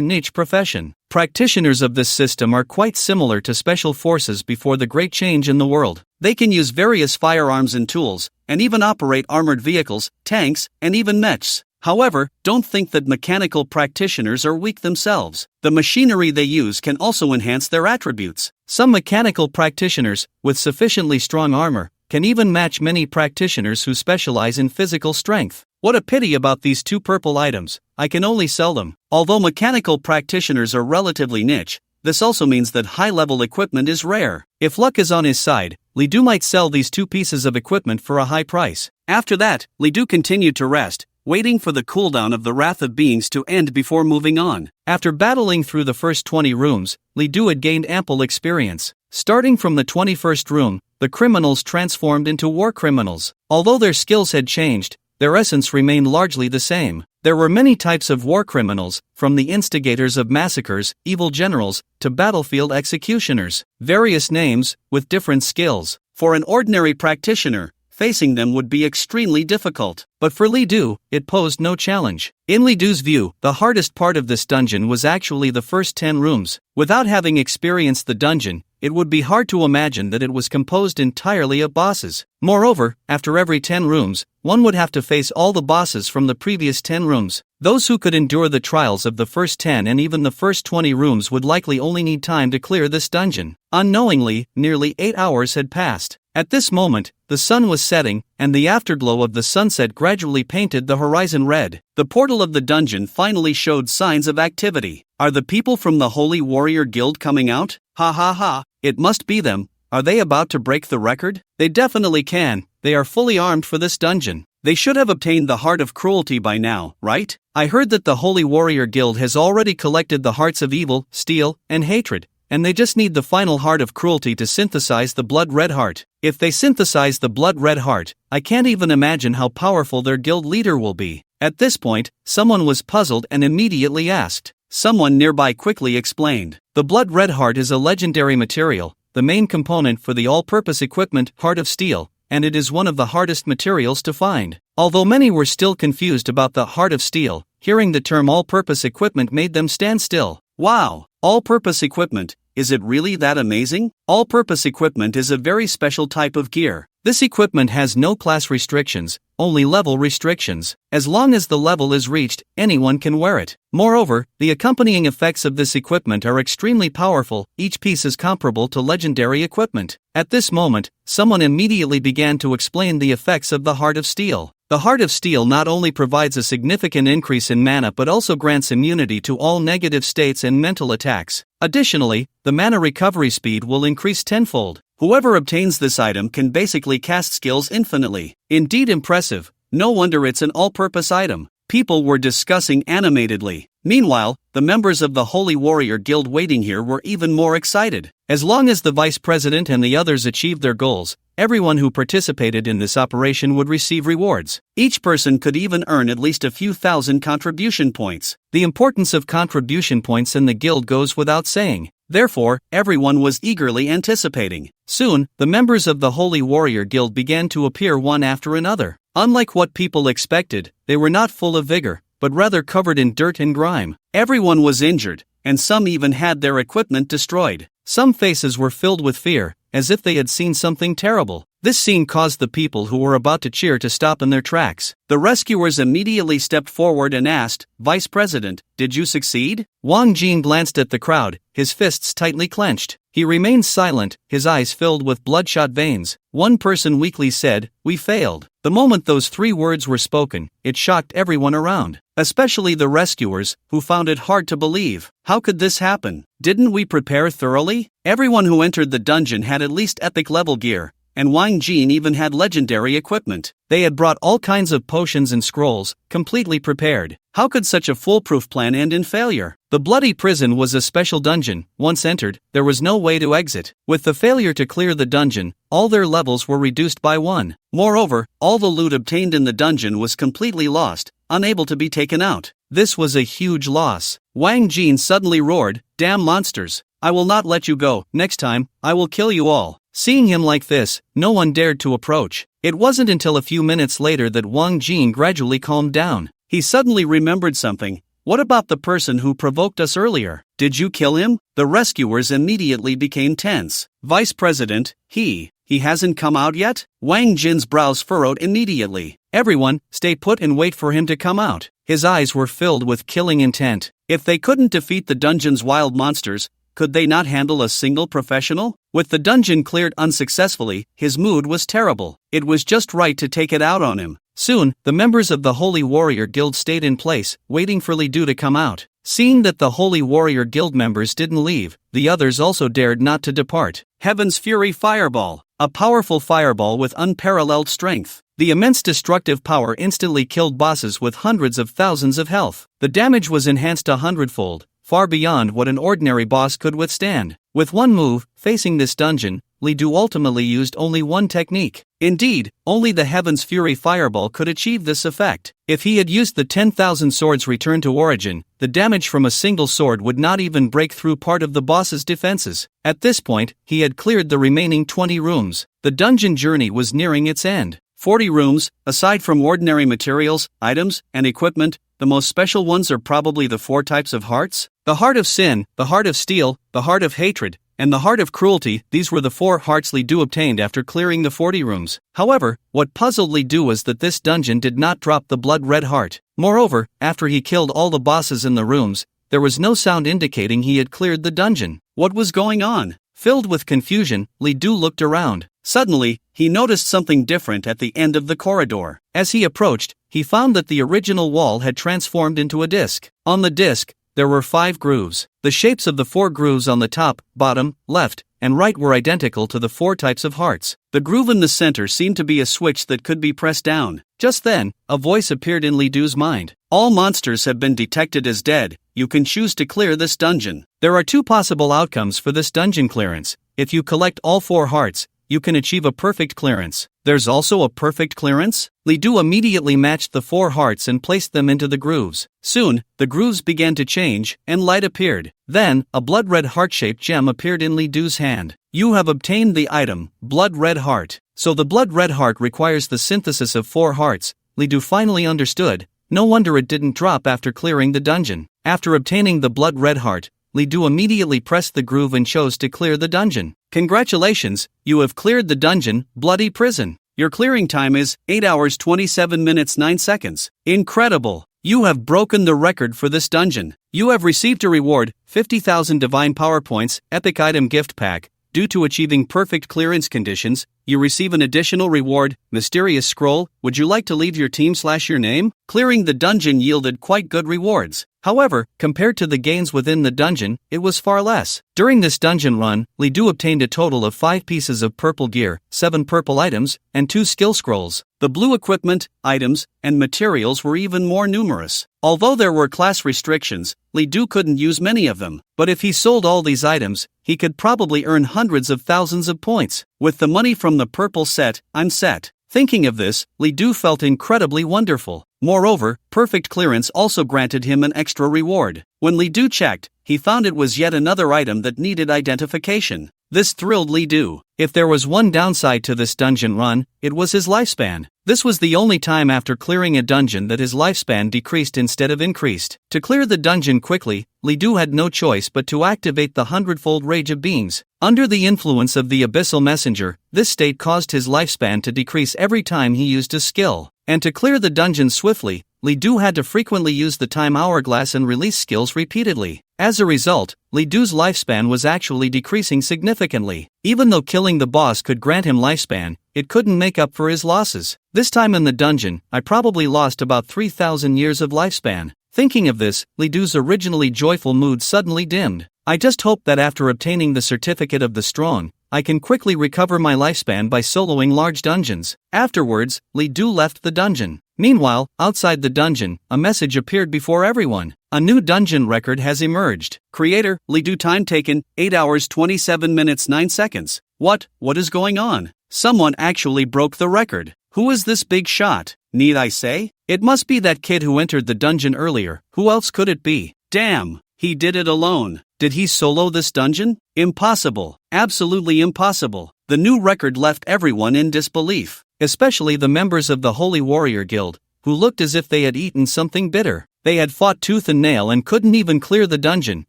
niche profession. Practitioners of this system are quite similar to special forces before the Great Change in the world. They can use various firearms and tools, and even operate armored vehicles, tanks, and even mechs. However, don't think that mechanical practitioners are weak themselves. The machinery they use can also enhance their attributes. Some mechanical practitioners, with sufficiently strong armor, can even match many practitioners who specialize in physical strength. What a pity about these 2 purple items. I can only sell them. Although mechanical practitioners are relatively niche, this also means that high-level equipment is rare. If luck is on his side, Li Du might sell these 2 pieces of equipment for a high price. After that, Li Du continued to rest, waiting for the cooldown of the Wrath of Beings to end before moving on. After battling through the first 20 rooms, Li Du had gained ample experience. Starting from the 21st room, the criminals transformed into war criminals. Although their skills had changed, their essence remained largely the same. There were many types of war criminals, from the instigators of massacres, evil generals, to battlefield executioners. Various names, with different skills. For an ordinary practitioner, facing them would be extremely difficult. But for Li Du, it posed no challenge. In Li Du's view, the hardest part of this dungeon was actually the first 10 rooms. Without having experienced the dungeon, it would be hard to imagine that it was composed entirely of bosses. Moreover, after every 10 rooms, one would have to face all the bosses from the previous 10 rooms. Those who could endure the trials of the first 10 and even the first 20 rooms would likely only need time to clear this dungeon. Unknowingly, nearly 8 hours had passed. At this moment, the sun was setting, and the afterglow of the sunset gradually painted the horizon red. The portal of the dungeon finally showed signs of activity. Are the people from the Holy Warrior Guild coming out? Ha ha ha, it must be them. Are they about to break the record? They definitely can. They are fully armed for this dungeon. They should have obtained the Heart of Cruelty by now, right? I heard that the Holy Warrior Guild has already collected the hearts of evil, steel, and hatred, and they just need the final Heart of Cruelty to synthesize the Blood Red Heart. If they synthesize the Blood Red Heart, I can't even imagine how powerful their guild leader will be. At this point, someone was puzzled and immediately asked. Someone nearby quickly explained. The Blood Red Heart is a legendary material, the main component for the all-purpose equipment Heart of Steel, and it is one of the hardest materials to find. Although many were still confused about the Heart of Steel, hearing the term all-purpose equipment made them stand still. Wow! All-purpose equipment, is it really that amazing? All-purpose equipment is a very special type of gear. This equipment has no class restrictions, only level restrictions. As long as the level is reached, anyone can wear it. Moreover, the accompanying effects of this equipment are extremely powerful, each piece is comparable to legendary equipment. At this moment, someone immediately began to explain the effects of the Heart of Steel. The Heart of Steel not only provides a significant increase in mana but also grants immunity to all negative states and mental attacks. Additionally, the mana recovery speed will increase tenfold. Whoever obtains this item can basically cast skills infinitely. Indeed impressive, no wonder it's an all-purpose item. People were discussing animatedly. Meanwhile, the members of the Holy Warrior Guild waiting here were even more excited. As long as the Vice President and the others achieved their goals, everyone who participated in this operation would receive rewards. Each person could even earn at least a few thousand contribution points. The importance of contribution points in the guild goes without saying. Therefore, everyone was eagerly anticipating. Soon, the members of the Holy Warrior Guild began to appear one after another. Unlike what people expected, they were not full of vigor, but rather covered in dirt and grime. Everyone was injured, and some even had their equipment destroyed. Some faces were filled with fear, as if they had seen something terrible. This scene caused the people who were about to cheer to stop in their tracks. The rescuers immediately stepped forward and asked, "Vice President, did you succeed?" Wang Jin glanced at the crowd, his fists tightly clenched. He remained silent, his eyes filled with bloodshot veins. One person weakly said, "We failed." The moment those 3 words were spoken, it shocked everyone around, especially the rescuers, who found it hard to believe. How could this happen? Didn't we prepare thoroughly? Everyone who entered the dungeon had at least epic level gear, and Wang Jin even had legendary equipment. They had brought all kinds of potions and scrolls, completely prepared. How could such a foolproof plan end in failure? The bloody prison was a special dungeon. Once entered, there was no way to exit. With the failure to clear the dungeon, all their levels were reduced by 1. Moreover, all the loot obtained in the dungeon was completely lost, unable to be taken out. This was a huge loss. Wang Jin suddenly roared, "Damn monsters! I will not let you go. Next time, I will kill you all." Seeing him like this, no one dared to approach. It wasn't until a few minutes later that Wang Jin gradually calmed down. He suddenly remembered something. What about the person who provoked us earlier? Did you kill him? The rescuers immediately became tense. Vice President, he hasn't come out yet? Wang Jin's brows furrowed immediately. Everyone, stay put and wait for him to come out. His eyes were filled with killing intent. If they couldn't defeat the dungeon's wild monsters, could they not handle a single professional? With the dungeon cleared unsuccessfully, his mood was terrible. It was just right to take it out on him. Soon, the members of the Holy Warrior Guild stayed in place, waiting for Li Du to come out. Seeing that the Holy Warrior Guild members didn't leave, the others also dared not to depart. Heaven's Fury Fireball. A powerful fireball with unparalleled strength. The immense destructive power instantly killed bosses with hundreds of thousands of health. The damage was enhanced 100-fold, far beyond what an ordinary boss could withstand. With one move, facing this dungeon, Li Du ultimately used only one technique. Indeed, only the Heaven's Fury Fireball could achieve this effect. If he had used the 10,000 swords Return to Origin, the damage from a single sword would not even break through part of the boss's defenses. At this point, he had cleared the remaining 20 rooms. The dungeon journey was nearing its end. 40 rooms, aside from ordinary materials, items, and equipment, the most special ones are probably the 4 types of hearts. The heart of sin, the heart of steel, the heart of hatred, and the heart of cruelty. These were the 4 hearts Li Du obtained after clearing the 40 rooms. However, what puzzled Li Du was that this dungeon did not drop the blood red heart. Moreover, after he killed all the bosses in the rooms, there was no sound indicating he had cleared the dungeon. What was going on? Filled with confusion, Li Du looked around. Suddenly, he noticed something different at the end of the corridor. As he approached, he found that the original wall had transformed into a disc. On the disc, there were 5 grooves. The shapes of the 4 grooves on the top, bottom, left, and right were identical to the 4 types of hearts. The groove in the center seemed to be a switch that could be pressed down. Just then, a voice appeared in Li Du's mind. All monsters have been detected as dead. You can choose to clear this dungeon. There are 2 possible outcomes for this dungeon clearance. If you collect all 4 hearts, you can achieve a perfect clearance. There's also a perfect clearance? Li Du immediately matched the 4 hearts and placed them into the grooves. Soon, the grooves began to change, and light appeared. Then, a blood-red heart-shaped gem appeared in Li Du's hand. You have obtained the item, Blood Red Heart. So the Blood Red Heart requires the synthesis of 4 hearts. Li Du finally understood. No wonder it didn't drop after clearing the dungeon. After obtaining the Blood Red Heart, Li Du immediately pressed the groove and chose to clear the dungeon. Congratulations, you have cleared the dungeon, Bloody Prison. Your clearing time is 8 hours 27 minutes 9 seconds. Incredible! You have broken the record for this dungeon. You have received a reward, 50,000 Divine Power Points, Epic Item Gift Pack. Due to achieving perfect clearance conditions, you receive an additional reward, Mysterious Scroll. Would you like to leave your team/your name? Clearing the dungeon yielded quite good rewards. However, compared to the gains within the dungeon, it was far less. During this dungeon run, Li Du obtained a total of 5 pieces of purple gear, 7 purple items, and 2 skill scrolls. The blue equipment, items, and materials were even more numerous. Although there were class restrictions, Li Du couldn't use many of them. But if he sold all these items, he could probably earn hundreds of thousands of points. With the money from the purple set, I'm set. Thinking of this, Li Du felt incredibly wonderful. Moreover, perfect clearance also granted him an extra reward. When Li Du checked, he found it was yet another item that needed identification. This thrilled Li Du. If there was one downside to this dungeon run, it was his lifespan. This was the only time after clearing a dungeon that his lifespan decreased instead of increased. To clear the dungeon quickly, Li Du had no choice but to activate the 100-fold Rage of Beings. Under the influence of the Abyssal Messenger, this state caused his lifespan to decrease every time he used a skill. And to clear the dungeon swiftly, Li Du had to frequently use the Time Hourglass and release skills repeatedly. As a result, Li Du's lifespan was actually decreasing significantly. Even though killing the boss could grant him lifespan, it couldn't make up for his losses. This time in the dungeon, I probably lost about 3,000 years of lifespan. Thinking of this, Li Du's originally joyful mood suddenly dimmed. I just hope that after obtaining the Certificate of the Strong, I can quickly recover my lifespan by soloing large dungeons. Afterwards, Li Du left the dungeon. Meanwhile, outside the dungeon, a message appeared before everyone. a new dungeon record has emerged. Creator, Lidu. Time taken, 8 hours 27 minutes 9 seconds. What is going on? Someone actually broke the record. Who is this big shot? Need I say? It must be that kid who entered the dungeon earlier. Who else could it be? Damn, he did it alone. Did he solo this dungeon? Impossible. Absolutely impossible. The new record left everyone in disbelief, especially the members of the Holy Warrior Guild, who looked as if they had eaten something bitter. They had fought tooth and nail and couldn't even clear the dungeon,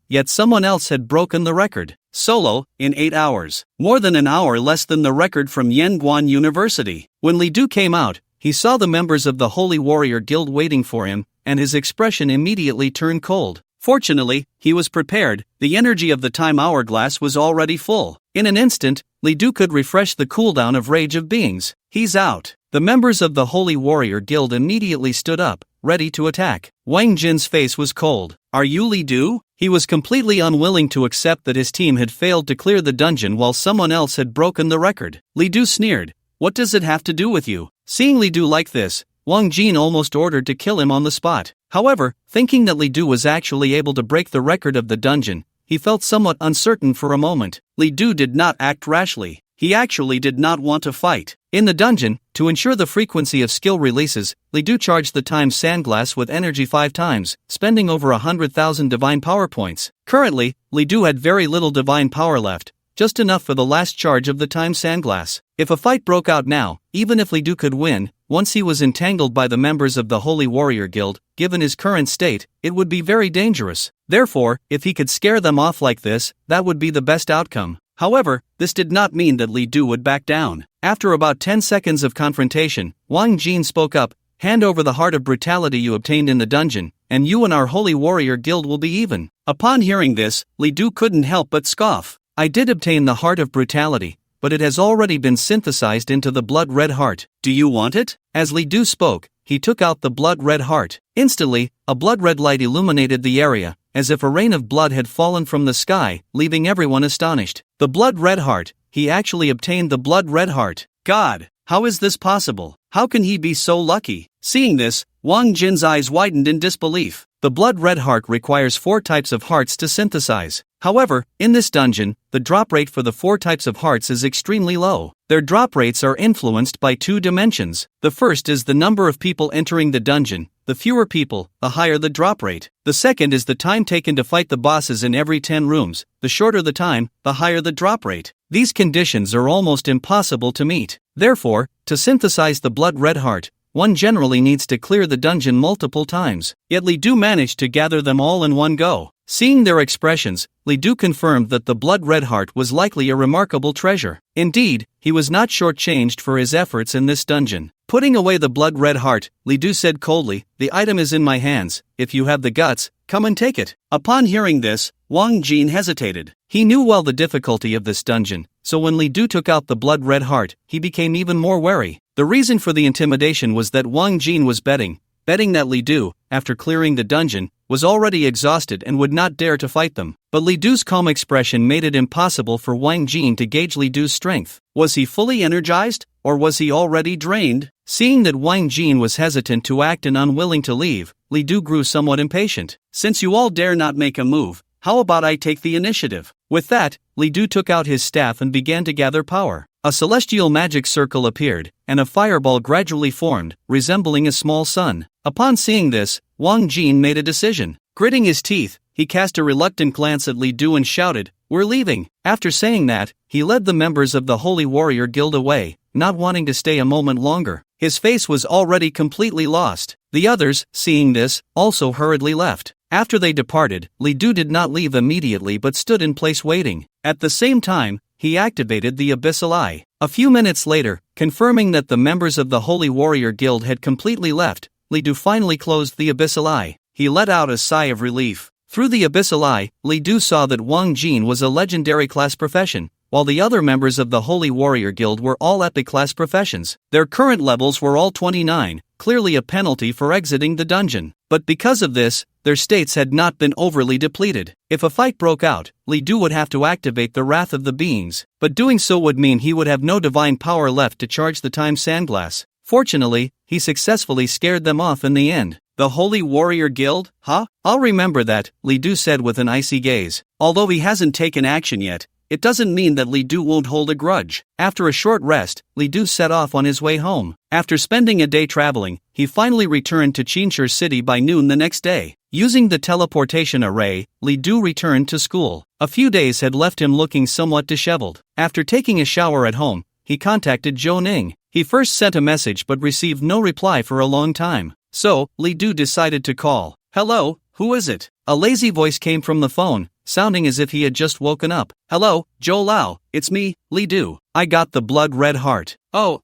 yet someone else had broken the record. Solo, in 8 hours. More than an hour less than the record from Yanguan University. When Lidu came out, he saw the members of the Holy Warrior Guild waiting for him, and his expression immediately turned cold. Fortunately, he was prepared. The energy of the time hourglass was already full. In an instant, Lidu could refresh the cooldown of Rage of Beings. He's out. The members of the Holy Warrior Guild immediately stood up, ready to attack. Wang Jin's face was cold. Are you Lidu? He was completely unwilling to accept that his team had failed to clear the dungeon while someone else had broken the record. Lidu sneered. What does it have to do with you? Seeing Lidu like this, Wang Jin almost ordered to kill him on the spot. However, thinking that Lidu was actually able to break the record of the dungeon, he felt somewhat uncertain for a moment. Lidu did not act rashly. He actually did not want to fight. In the dungeon, to ensure the frequency of skill releases, Lidu charged the time sandglass with energy 5 times, spending over 100,000 divine power points. Currently, Lidu had very little divine power left, just enough for the last charge of the time sandglass. If a fight broke out now, even if Lidu could win, once he was entangled by the members of the Holy Warrior Guild, given his current state, it would be very dangerous. Therefore, if he could scare them off like this, that would be the best outcome. However, this did not mean that Lidu would back down. After about 10 seconds of confrontation, Wang Jin spoke up. Hand over the heart of brutality you obtained in the dungeon, and you and our Holy Warrior Guild will be even. Upon hearing this, Lidu couldn't help but scoff. I did obtain the heart of brutality, but it has already been synthesized into the blood-red heart. Do you want it? As Lidu spoke, he took out the blood-red heart. Instantly, a blood-red light illuminated the area, as if a rain of blood had fallen from the sky, leaving everyone astonished. The blood-red heart. He actually obtained the blood-red heart. God, how is this possible? How can he be so lucky? Seeing this, Wang Jin's eyes widened in disbelief. The blood-red heart requires 4 types of hearts to synthesize. However, in this dungeon, the drop rate for the 4 types of hearts is extremely low. Their drop rates are influenced by 2 dimensions. The first is the number of people entering the dungeon. The fewer people, the higher the drop rate. The second is the time taken to fight the bosses in every 10 rooms. The shorter the time, the higher the drop rate. These conditions are almost impossible to meet. Therefore, to synthesize the blood-red heart, one generally needs to clear the dungeon multiple times. Yet Lidu managed to gather them all in one go. Seeing their expressions, Lidu confirmed that the blood-red heart was likely a remarkable treasure. Indeed, he was not shortchanged for his efforts in this dungeon. Putting away the blood-red heart, Lidu said coldly, the item is in my hands. If you have the guts, come and take it. Upon hearing this, Wang Jin hesitated. He knew well the difficulty of this dungeon, so when Lidu took out the blood-red heart, he became even more wary. The reason for the intimidation was that Wang Jin was betting that Lidu, after clearing the dungeon, was already exhausted and would not dare to fight them. But Lidu's calm expression made it impossible for Wang Jin to gauge Lidu's strength. Was he fully energized, or was he already drained? Seeing that Wang Jin was hesitant to act and unwilling to leave, Lidu grew somewhat impatient. Since you all dare not make a move, how about I take the initiative? With that, Lidu took out his staff and began to gather power. A celestial magic circle appeared, and a fireball gradually formed, resembling a small sun. Upon seeing this, Wang Jin made a decision. Gritting his teeth, he cast a reluctant glance at Lidu and shouted, "We're leaving." After saying that, he led the members of the Holy Warrior Guild away, not wanting to stay a moment longer. His face was already completely lost. The others, seeing this, also hurriedly left. After they departed, Lidu did not leave immediately but stood in place waiting. At the same time, he activated the Abyssal Eye. A few minutes later, confirming that the members of the Holy Warrior Guild had completely left, Lidu finally closed the Abyssal Eye. He let out a sigh of relief. Through the Abyssal Eye, Lidu saw that Wang Jin was a legendary class profession, while the other members of the Holy Warrior Guild were all epic class professions. Their current levels were all 29, clearly a penalty for exiting the dungeon. But because of this, their states had not been overly depleted. If a fight broke out, Lidu would have to activate the Wrath of the Beings, but doing so would mean he would have no divine power left to charge the time sandglass. Fortunately, he successfully scared them off in the end. The Holy Warrior Guild, huh? I'll remember that, Li Du said with an icy gaze. Although he hasn't taken action yet, it doesn't mean that Li Du won't hold a grudge. After a short rest, Li Du set off on his way home. After spending a day traveling, he finally returned to Qinshur City by noon the next day. Using the teleportation array, Li Du returned to school. A few days had left him looking somewhat disheveled. After taking a shower at home, he contacted Zhou Ning. He first sent a message but received no reply for a long time. So, Li Du decided to call. Hello, who is it? A lazy voice came from the phone, sounding as if he had just woken up. Hello, Zhou Lao, it's me, Li Du. I got the blood red heart. Oh,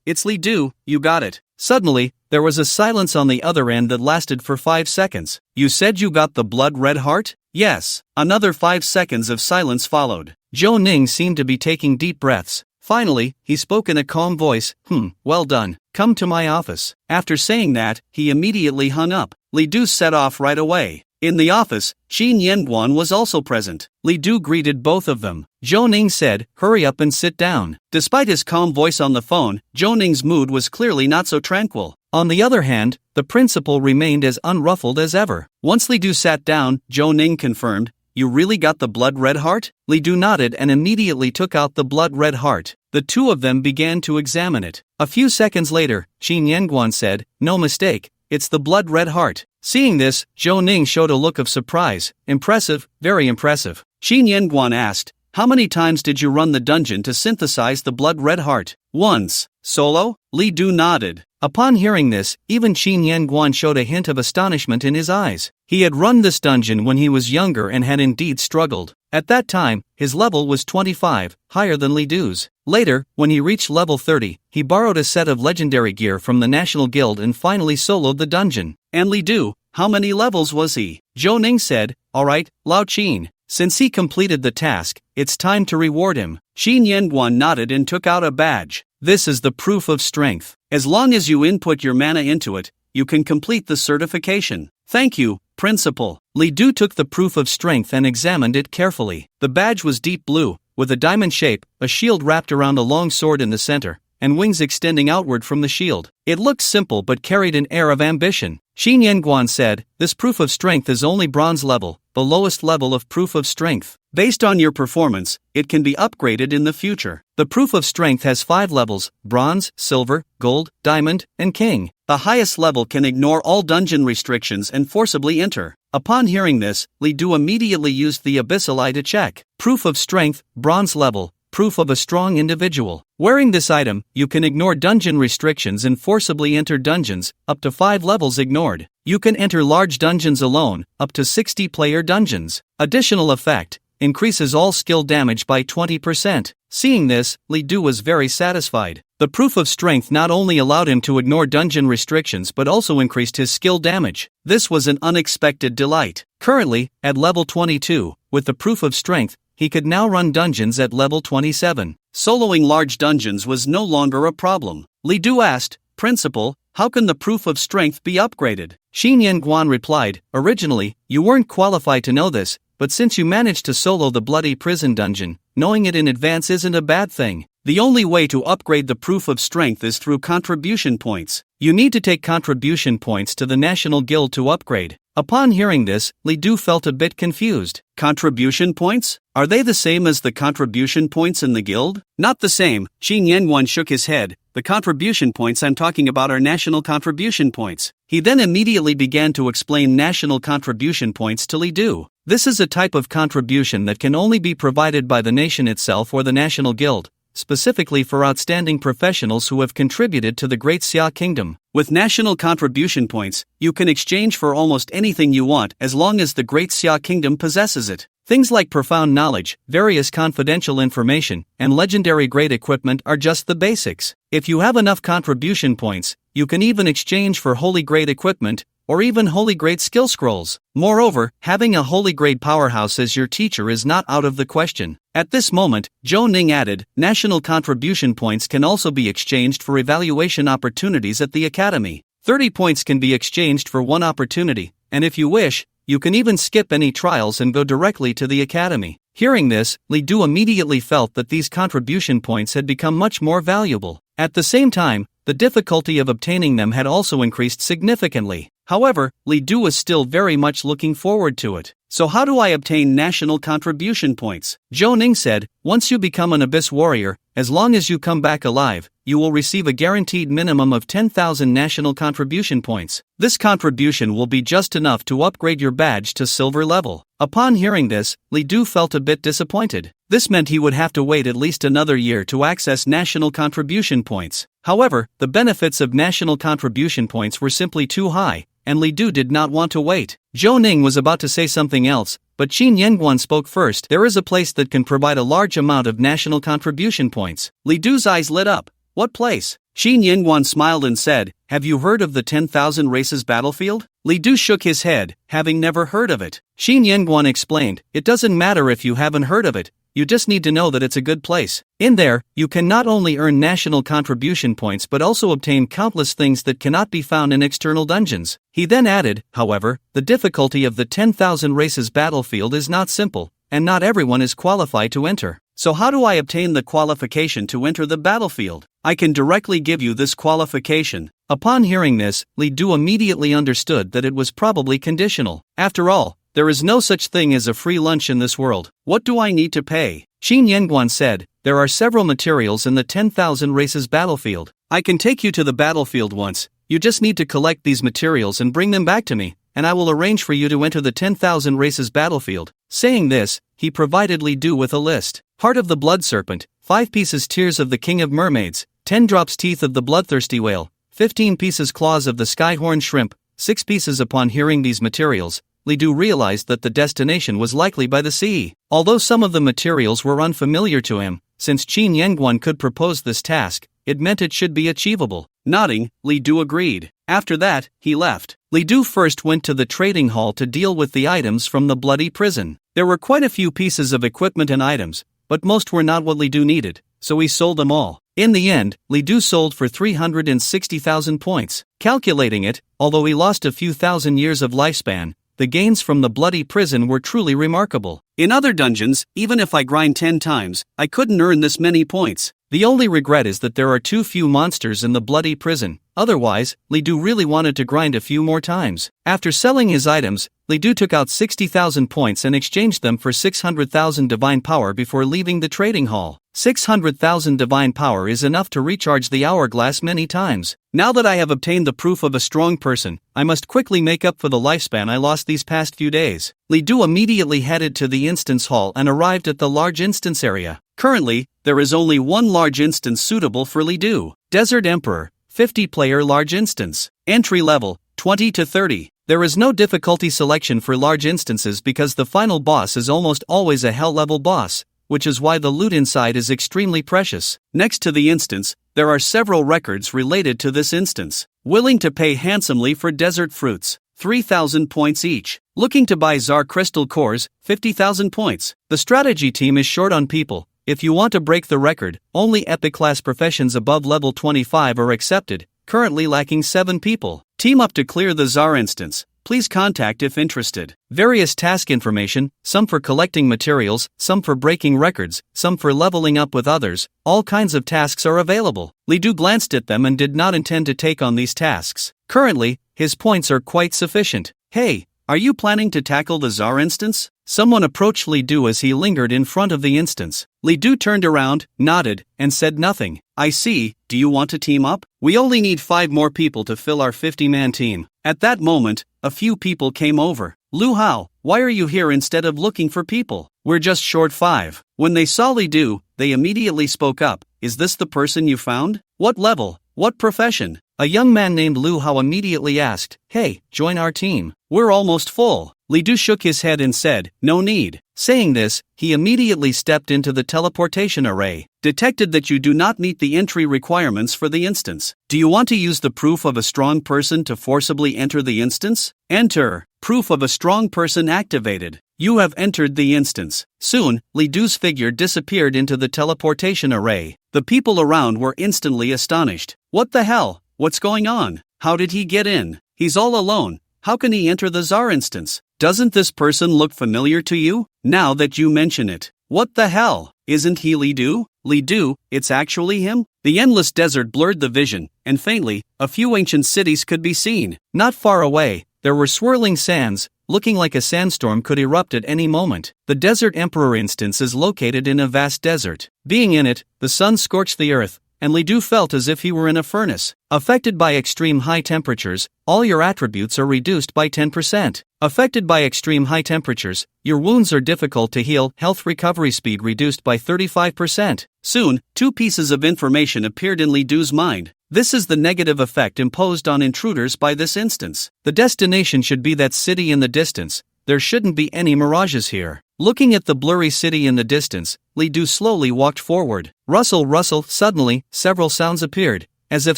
it's Li Du, you got it. Suddenly, there was a silence on the other end that lasted for 5 seconds. You said you got the blood red heart? Yes. Another 5 seconds of silence followed. Zhou Ning seemed to be taking deep breaths. Finally, he spoke in a calm voice. Well done. Come to my office. After saying that, he immediately hung up. Li Du set off right away. In the office, Xin Yanguan was also present. Li Du greeted both of them. Zhou Ning said, hurry up and sit down. Despite his calm voice on the phone, Zhou Ning's mood was clearly not so tranquil. On the other hand, the principal remained as unruffled as ever. Once Li Du sat down, Zhou Ning confirmed, you really got the blood red heart? Li Du nodded and immediately took out the blood red heart. The two of them began to examine it. A few seconds later, Xin Yanguan said, no mistake, it's the blood red heart. Seeing this, Zhou Ning showed a look of surprise. Impressive, very impressive. Xin Yanguan asked, how many times did you run the dungeon to synthesize the blood red heart? Once. Solo? Li Du nodded. Upon hearing this, even Xin Yanguan showed a hint of astonishment in his eyes. He had run this dungeon when he was younger and had indeed struggled. At that time, his level was 25, higher than Li Du's. Later, when he reached level 30, he borrowed a set of legendary gear from the National Guild and finally soloed the dungeon. And Li Du, how many levels was he? Zhou Ning said, alright, Lao Qin. Since he completed the task, it's time to reward him. Xin Yanguan nodded and took out a badge. This is the proof of strength. As long as you input your mana into it, you can complete the certification. Thank you, Principal. Li Du took the proof of strength and examined it carefully. The badge was deep blue, with a diamond shape, a shield wrapped around a long sword in the center, and wings extending outward from the shield. It looked simple but carried an air of ambition. Xin Yanguan said, this proof of strength is only bronze level, the lowest level of proof of strength. Based on your performance, it can be upgraded in the future. The proof of strength has 5 levels, bronze, silver, gold, diamond, and king. The highest level can ignore all dungeon restrictions and forcibly enter. Upon hearing this, Li Du immediately used the abyssal eye to check. Proof of strength, bronze level. Proof of a strong individual. Wearing this item, you can ignore dungeon restrictions and forcibly enter dungeons, up to 5 levels ignored. You can enter large dungeons alone, up to 60-player dungeons. Additional effect, increases all skill damage by 20%. Seeing this, Li Du was very satisfied. The proof of strength not only allowed him to ignore dungeon restrictions but also increased his skill damage. This was an unexpected delight. Currently, at level 22, with the proof of strength, he could now run dungeons at level 27. Soloing large dungeons was no longer a problem. Li Du asked, Principal, how can the proof of strength be upgraded? Xin Yanguan replied, originally, you weren't qualified to know this, but since you managed to solo the bloody prison dungeon, knowing it in advance isn't a bad thing. The only way to upgrade the proof of strength is through contribution points. You need to take contribution points to the National Guild to upgrade. Upon hearing this, Li Du felt a bit confused. Contribution points? Are they the same as the contribution points in the guild? Not the same. Xin Yanguan shook his head. The contribution points I'm talking about are national contribution points. He then immediately began to explain national contribution points to Li Du. This is a type of contribution that can only be provided by the nation itself or the National Guild, specifically for outstanding professionals who have contributed to the Great Xia Kingdom. With national contribution points, you can exchange for almost anything you want as long as the Great Xia Kingdom possesses it. Things like profound knowledge, various confidential information, and legendary great equipment are just the basics. If you have enough contribution points, you can even exchange for holy grade equipment, or even holy grade skill scrolls. Moreover, having a holy grade powerhouse as your teacher is not out of the question. At this moment, Zhou Ning added, national contribution points can also be exchanged for evaluation opportunities at the academy. 30 points can be exchanged for 1 opportunity, and if you wish, you can even skip any trials and go directly to the academy. Hearing this, Li Du immediately felt that these contribution points had become much more valuable. At the same time, the difficulty of obtaining them had also increased significantly. However, Li Du was still very much looking forward to it. So how do I obtain national contribution points? Zhou Ning said, once you become an Abyss Warrior, as long as you come back alive, you will receive a guaranteed minimum of 10,000 national contribution points. This contribution will be just enough to upgrade your badge to silver level. Upon hearing this, Li Du felt a bit disappointed. This meant he would have to wait at least another year to access national contribution points. However, the benefits of national contribution points were simply too high, and Li Du did not want to wait. Zhou Ning was about to say something else, but Qin Yengguan spoke first. There is a place that can provide a large amount of national contribution points. Li Du's eyes lit up. What place? Qin Yengguan smiled and said, have you heard of the 10,000 races battlefield? Li Du shook his head, having never heard of it. Qin Yengguan explained, it doesn't matter if you haven't heard of it. You just need to know that it's a good place. In there, you can not only earn national contribution points but also obtain countless things that cannot be found in external dungeons. He then added, however, the difficulty of the 10,000 races battlefield is not simple, and not everyone is qualified to enter. So how do I obtain the qualification to enter the battlefield? I can directly give you this qualification. Upon hearing this, Li Du immediately understood that it was probably conditional. After all, there is no such thing as a free lunch in this world. What do I need to pay? Qin Yengguan said, there are several materials in the 10,000 races battlefield. I can take you to the battlefield once. You just need to collect these materials and bring them back to me, and I will arrange for you to enter the 10,000 races battlefield. Saying this, he provided Li Du with a list. Heart of the Blood Serpent, 5 pieces Tears of the King of Mermaids, 10 drops Teeth of the Bloodthirsty Whale, 15 pieces Claws of the Skyhorn Shrimp, 6 pieces. Upon hearing these materials, Li Du realized that the destination was likely by the sea. Although some of the materials were unfamiliar to him, since Qin Yengguan could propose this task, it meant it should be achievable. Nodding, Li Du agreed. After that, he left. Li Du first went to the trading hall to deal with the items from the bloody prison. There were quite a few pieces of equipment and items, but most were not what Li Du needed, so he sold them all. In the end, Li Du sold for 360,000 points. Calculating it, although he lost a few thousand years of lifespan, the gains from the bloody prison were truly remarkable. In other dungeons, even if I grind 10 times, I couldn't earn this many points. The only regret is that there are too few monsters in the bloody prison. Otherwise, Li Du really wanted to grind a few more times. After selling his items, Li Du took out 60,000 points and exchanged them for 600,000 divine power before leaving the trading hall. 600,000 divine power is enough to recharge the hourglass many times. Now that I have obtained the proof of a strong person, I must quickly make up for the lifespan I lost these past few days. Li Du immediately headed to the instance hall and arrived at the large instance area. Currently, there is only one large instance suitable for Li Du. Desert Emperor, 50-player large instance. Entry level, 20 to 30. There is no difficulty selection for large instances because the final boss is almost always a hell-level boss, which is why the loot inside is extremely precious. Next to the instance, there are several records related to this instance. Willing to pay handsomely for desert fruits, 3,000 points each. Looking to buy Zar Crystal Cores, 50,000 points. The strategy team is short on people. If you want to break the record, only epic class professions above level 25 are accepted, currently lacking 7 people. Team up to clear the Zar instance. Please contact if interested. Various task information, some for collecting materials, some for breaking records, some for leveling up with others. All kinds of tasks are available. Li Du glanced at them and did not intend to take on these tasks. Currently, his points are quite sufficient. Hey, are you planning to tackle the Zar instance? Someone approached Li Du as he lingered in front of the instance. Li Du turned around, nodded, and said nothing. I see, do you want to team up? We only need 5 more people to fill our 50-man team. At that moment, a few people came over. Lu Hao, why are you here instead of looking for people? We're just short 5. When they saw Li Du, they immediately spoke up. Is this the person you found? What level? What profession? A young man named Lu Hao immediately asked, hey, join our team. We're almost full. Li Du shook his head and said, no need. Saying this, he immediately stepped into the teleportation array. Detected that you do not meet the entry requirements for the instance. Do you want to use the proof of a strong person to forcibly enter the instance? Enter. Proof of a strong person activated. You have entered the instance. Soon, Li Du's figure disappeared into the teleportation array. The people around were instantly astonished. What the hell? What's going on? How did he get in? He's all alone. How can he enter the Zar instance? Doesn't this person look familiar to you? Now that you mention it. What the hell? Isn't he Li Du? Li Du, it's actually him? The endless desert blurred the vision, and faintly, a few ancient cities could be seen. Not far away, there were swirling sands, looking like a sandstorm could erupt at any moment. The Desert Emperor instance is located in a vast desert. Being in it, the sun scorched the earth, and Li Du felt as if he were in a furnace. Affected by extreme high temperatures, all your attributes are reduced by 10%. Affected by extreme high temperatures, your wounds are difficult to heal, health recovery speed reduced by 35%. Soon, two pieces of information appeared in Li Du's mind. This is the negative effect imposed on intruders by this instance. The destination should be that city in the distance. There shouldn't be any mirages here. Looking at the blurry city in the distance, Li Du slowly walked forward. Rustle, rustle, suddenly, several sounds appeared, as if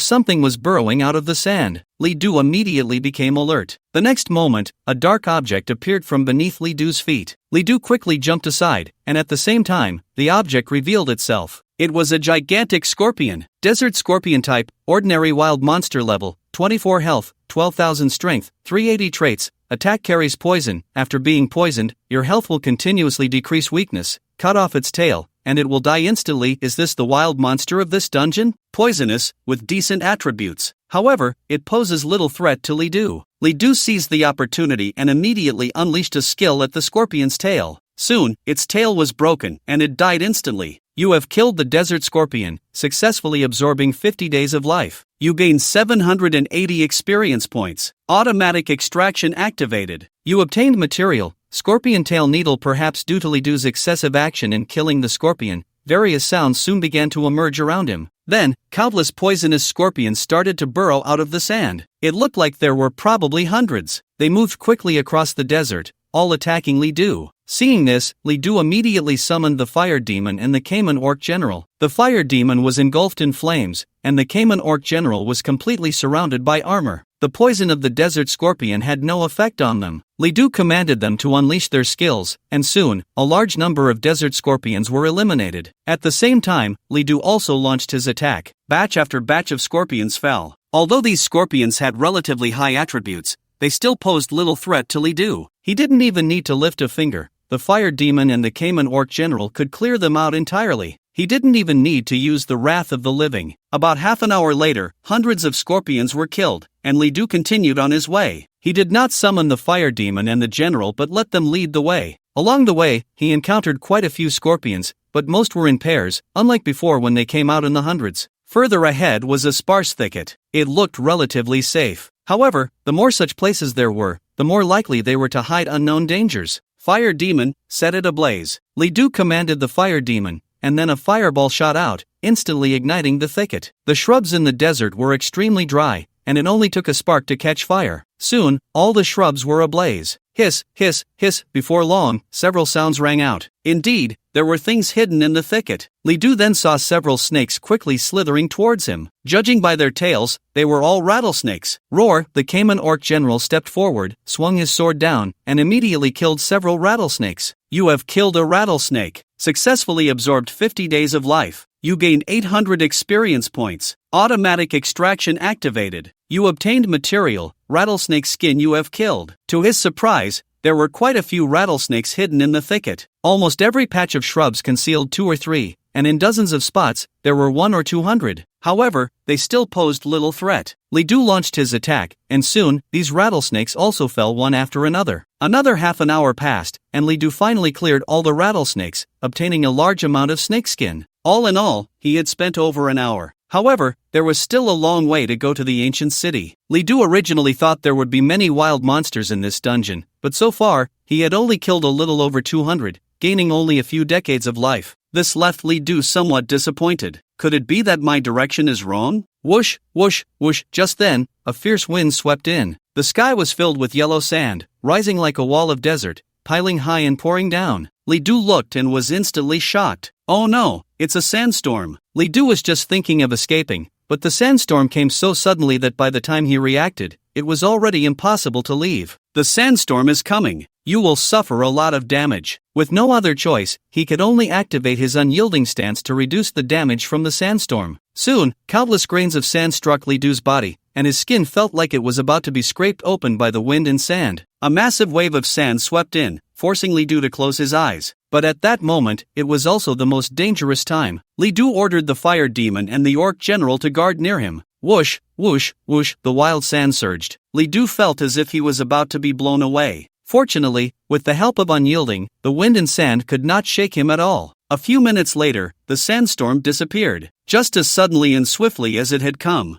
something was burrowing out of the sand. Li Du immediately became alert. The next moment, a dark object appeared from beneath Li Du's feet. Li Du quickly jumped aside, and at the same time, the object revealed itself. It was a gigantic scorpion. Desert scorpion type, ordinary wild monster level, 24 health, 12,000 strength, 380 traits. Attack carries poison. After being poisoned, your health will continuously decrease weakness. Cut off its tail, and it will die instantly. Is this the wild monster of this dungeon? Poisonous, with decent attributes. However, it poses little threat to Li Du. Li Du seized the opportunity and immediately unleashed a skill at the scorpion's tail. Soon, its tail was broken, and it died instantly. You have killed the desert scorpion, successfully absorbing 50 days of life. You gain 780 experience points. Automatic extraction activated. You obtained material, scorpion tail needle, perhaps due to Li Du's excessive action in killing the scorpion. Various sounds soon began to emerge around him. Then, countless poisonous scorpions started to burrow out of the sand. It looked like there were probably hundreds. They moved quickly across the desert, all attacking Li Du. Seeing this, Li Du immediately summoned the fire demon and the Cayman orc general. The fire demon was engulfed in flames, and the Cayman orc general was completely surrounded by armor. The poison of the desert scorpion had no effect on them. Li Du commanded them to unleash their skills, and soon, a large number of desert scorpions were eliminated. At the same time, Li Du also launched his attack. Batch after batch of scorpions fell. Although these scorpions had relatively high attributes, they still posed little threat to Li Du. He didn't even need to lift a finger. The fire demon and the Cayman orc general could clear them out entirely. He didn't even need to use the wrath of the living. About half an hour later, hundreds of scorpions were killed, and Li Du continued on his way. He did not summon the fire demon and the general but let them lead the way. Along the way, he encountered quite a few scorpions, but most were in pairs, unlike before when they came out in the hundreds. Further ahead was a sparse thicket. It looked relatively safe. However, the more such places there were, the more likely they were to hide unknown dangers. Fire demon, set it ablaze. Li Du commanded the fire demon, and then a fireball shot out, instantly igniting the thicket. The shrubs in the desert were extremely dry, and it only took a spark to catch fire. Soon, all the shrubs were ablaze. Hiss, hiss, hiss. Before long, several sounds rang out. Indeed, there were things hidden in the thicket. Li Du then saw several snakes quickly slithering towards him. Judging by their tails, they were all rattlesnakes. Roar, the Cayman orc general stepped forward, swung his sword down, and immediately killed several rattlesnakes. You have killed a rattlesnake. Successfully absorbed 50 days of life. You gained 800 experience points. Automatic extraction activated. You obtained material, rattlesnake skin. You have killed. To his surprise, there were quite a few rattlesnakes hidden in the thicket. Almost every patch of shrubs concealed 2 or 3, and in dozens of spots, there were 100 or 200. However, they still posed little threat. Li Du launched his attack, and soon, these rattlesnakes also fell one after another. Another half an hour passed, and Li Du finally cleared all the rattlesnakes, obtaining a large amount of snakeskin. All in all, he had spent over an hour. However, there was still a long way to go to the ancient city. Li Du originally thought there would be many wild monsters in this dungeon, but so far, he had only killed a little over 200, gaining only a few decades of life. This left Li Du somewhat disappointed. Could it be that my direction is wrong? Whoosh, whoosh, whoosh. Just then, a fierce wind swept in. The sky was filled with yellow sand, rising like a wall of desert, piling high and pouring down. Li Du looked and was instantly shocked. Oh no, it's a sandstorm. Li Du was just thinking of escaping, but the sandstorm came so suddenly that by the time he reacted, it was already impossible to leave. The sandstorm is coming. You will suffer a lot of damage. With no other choice, he could only activate his unyielding stance to reduce the damage from the sandstorm. Soon, countless grains of sand struck Li Du's body, and his skin felt like it was about to be scraped open by the wind and sand. A massive wave of sand swept in, forcing Li Du to close his eyes. But at that moment, it was also the most dangerous time. Li Du ordered the fire demon and the orc general to guard near him. Whoosh, whoosh, whoosh, the wild sand surged. Li Du felt as if he was about to be blown away. Fortunately, with the help of Unyielding, the wind and sand could not shake him at all. A few minutes later, the sandstorm disappeared, just as suddenly and swiftly as it had come.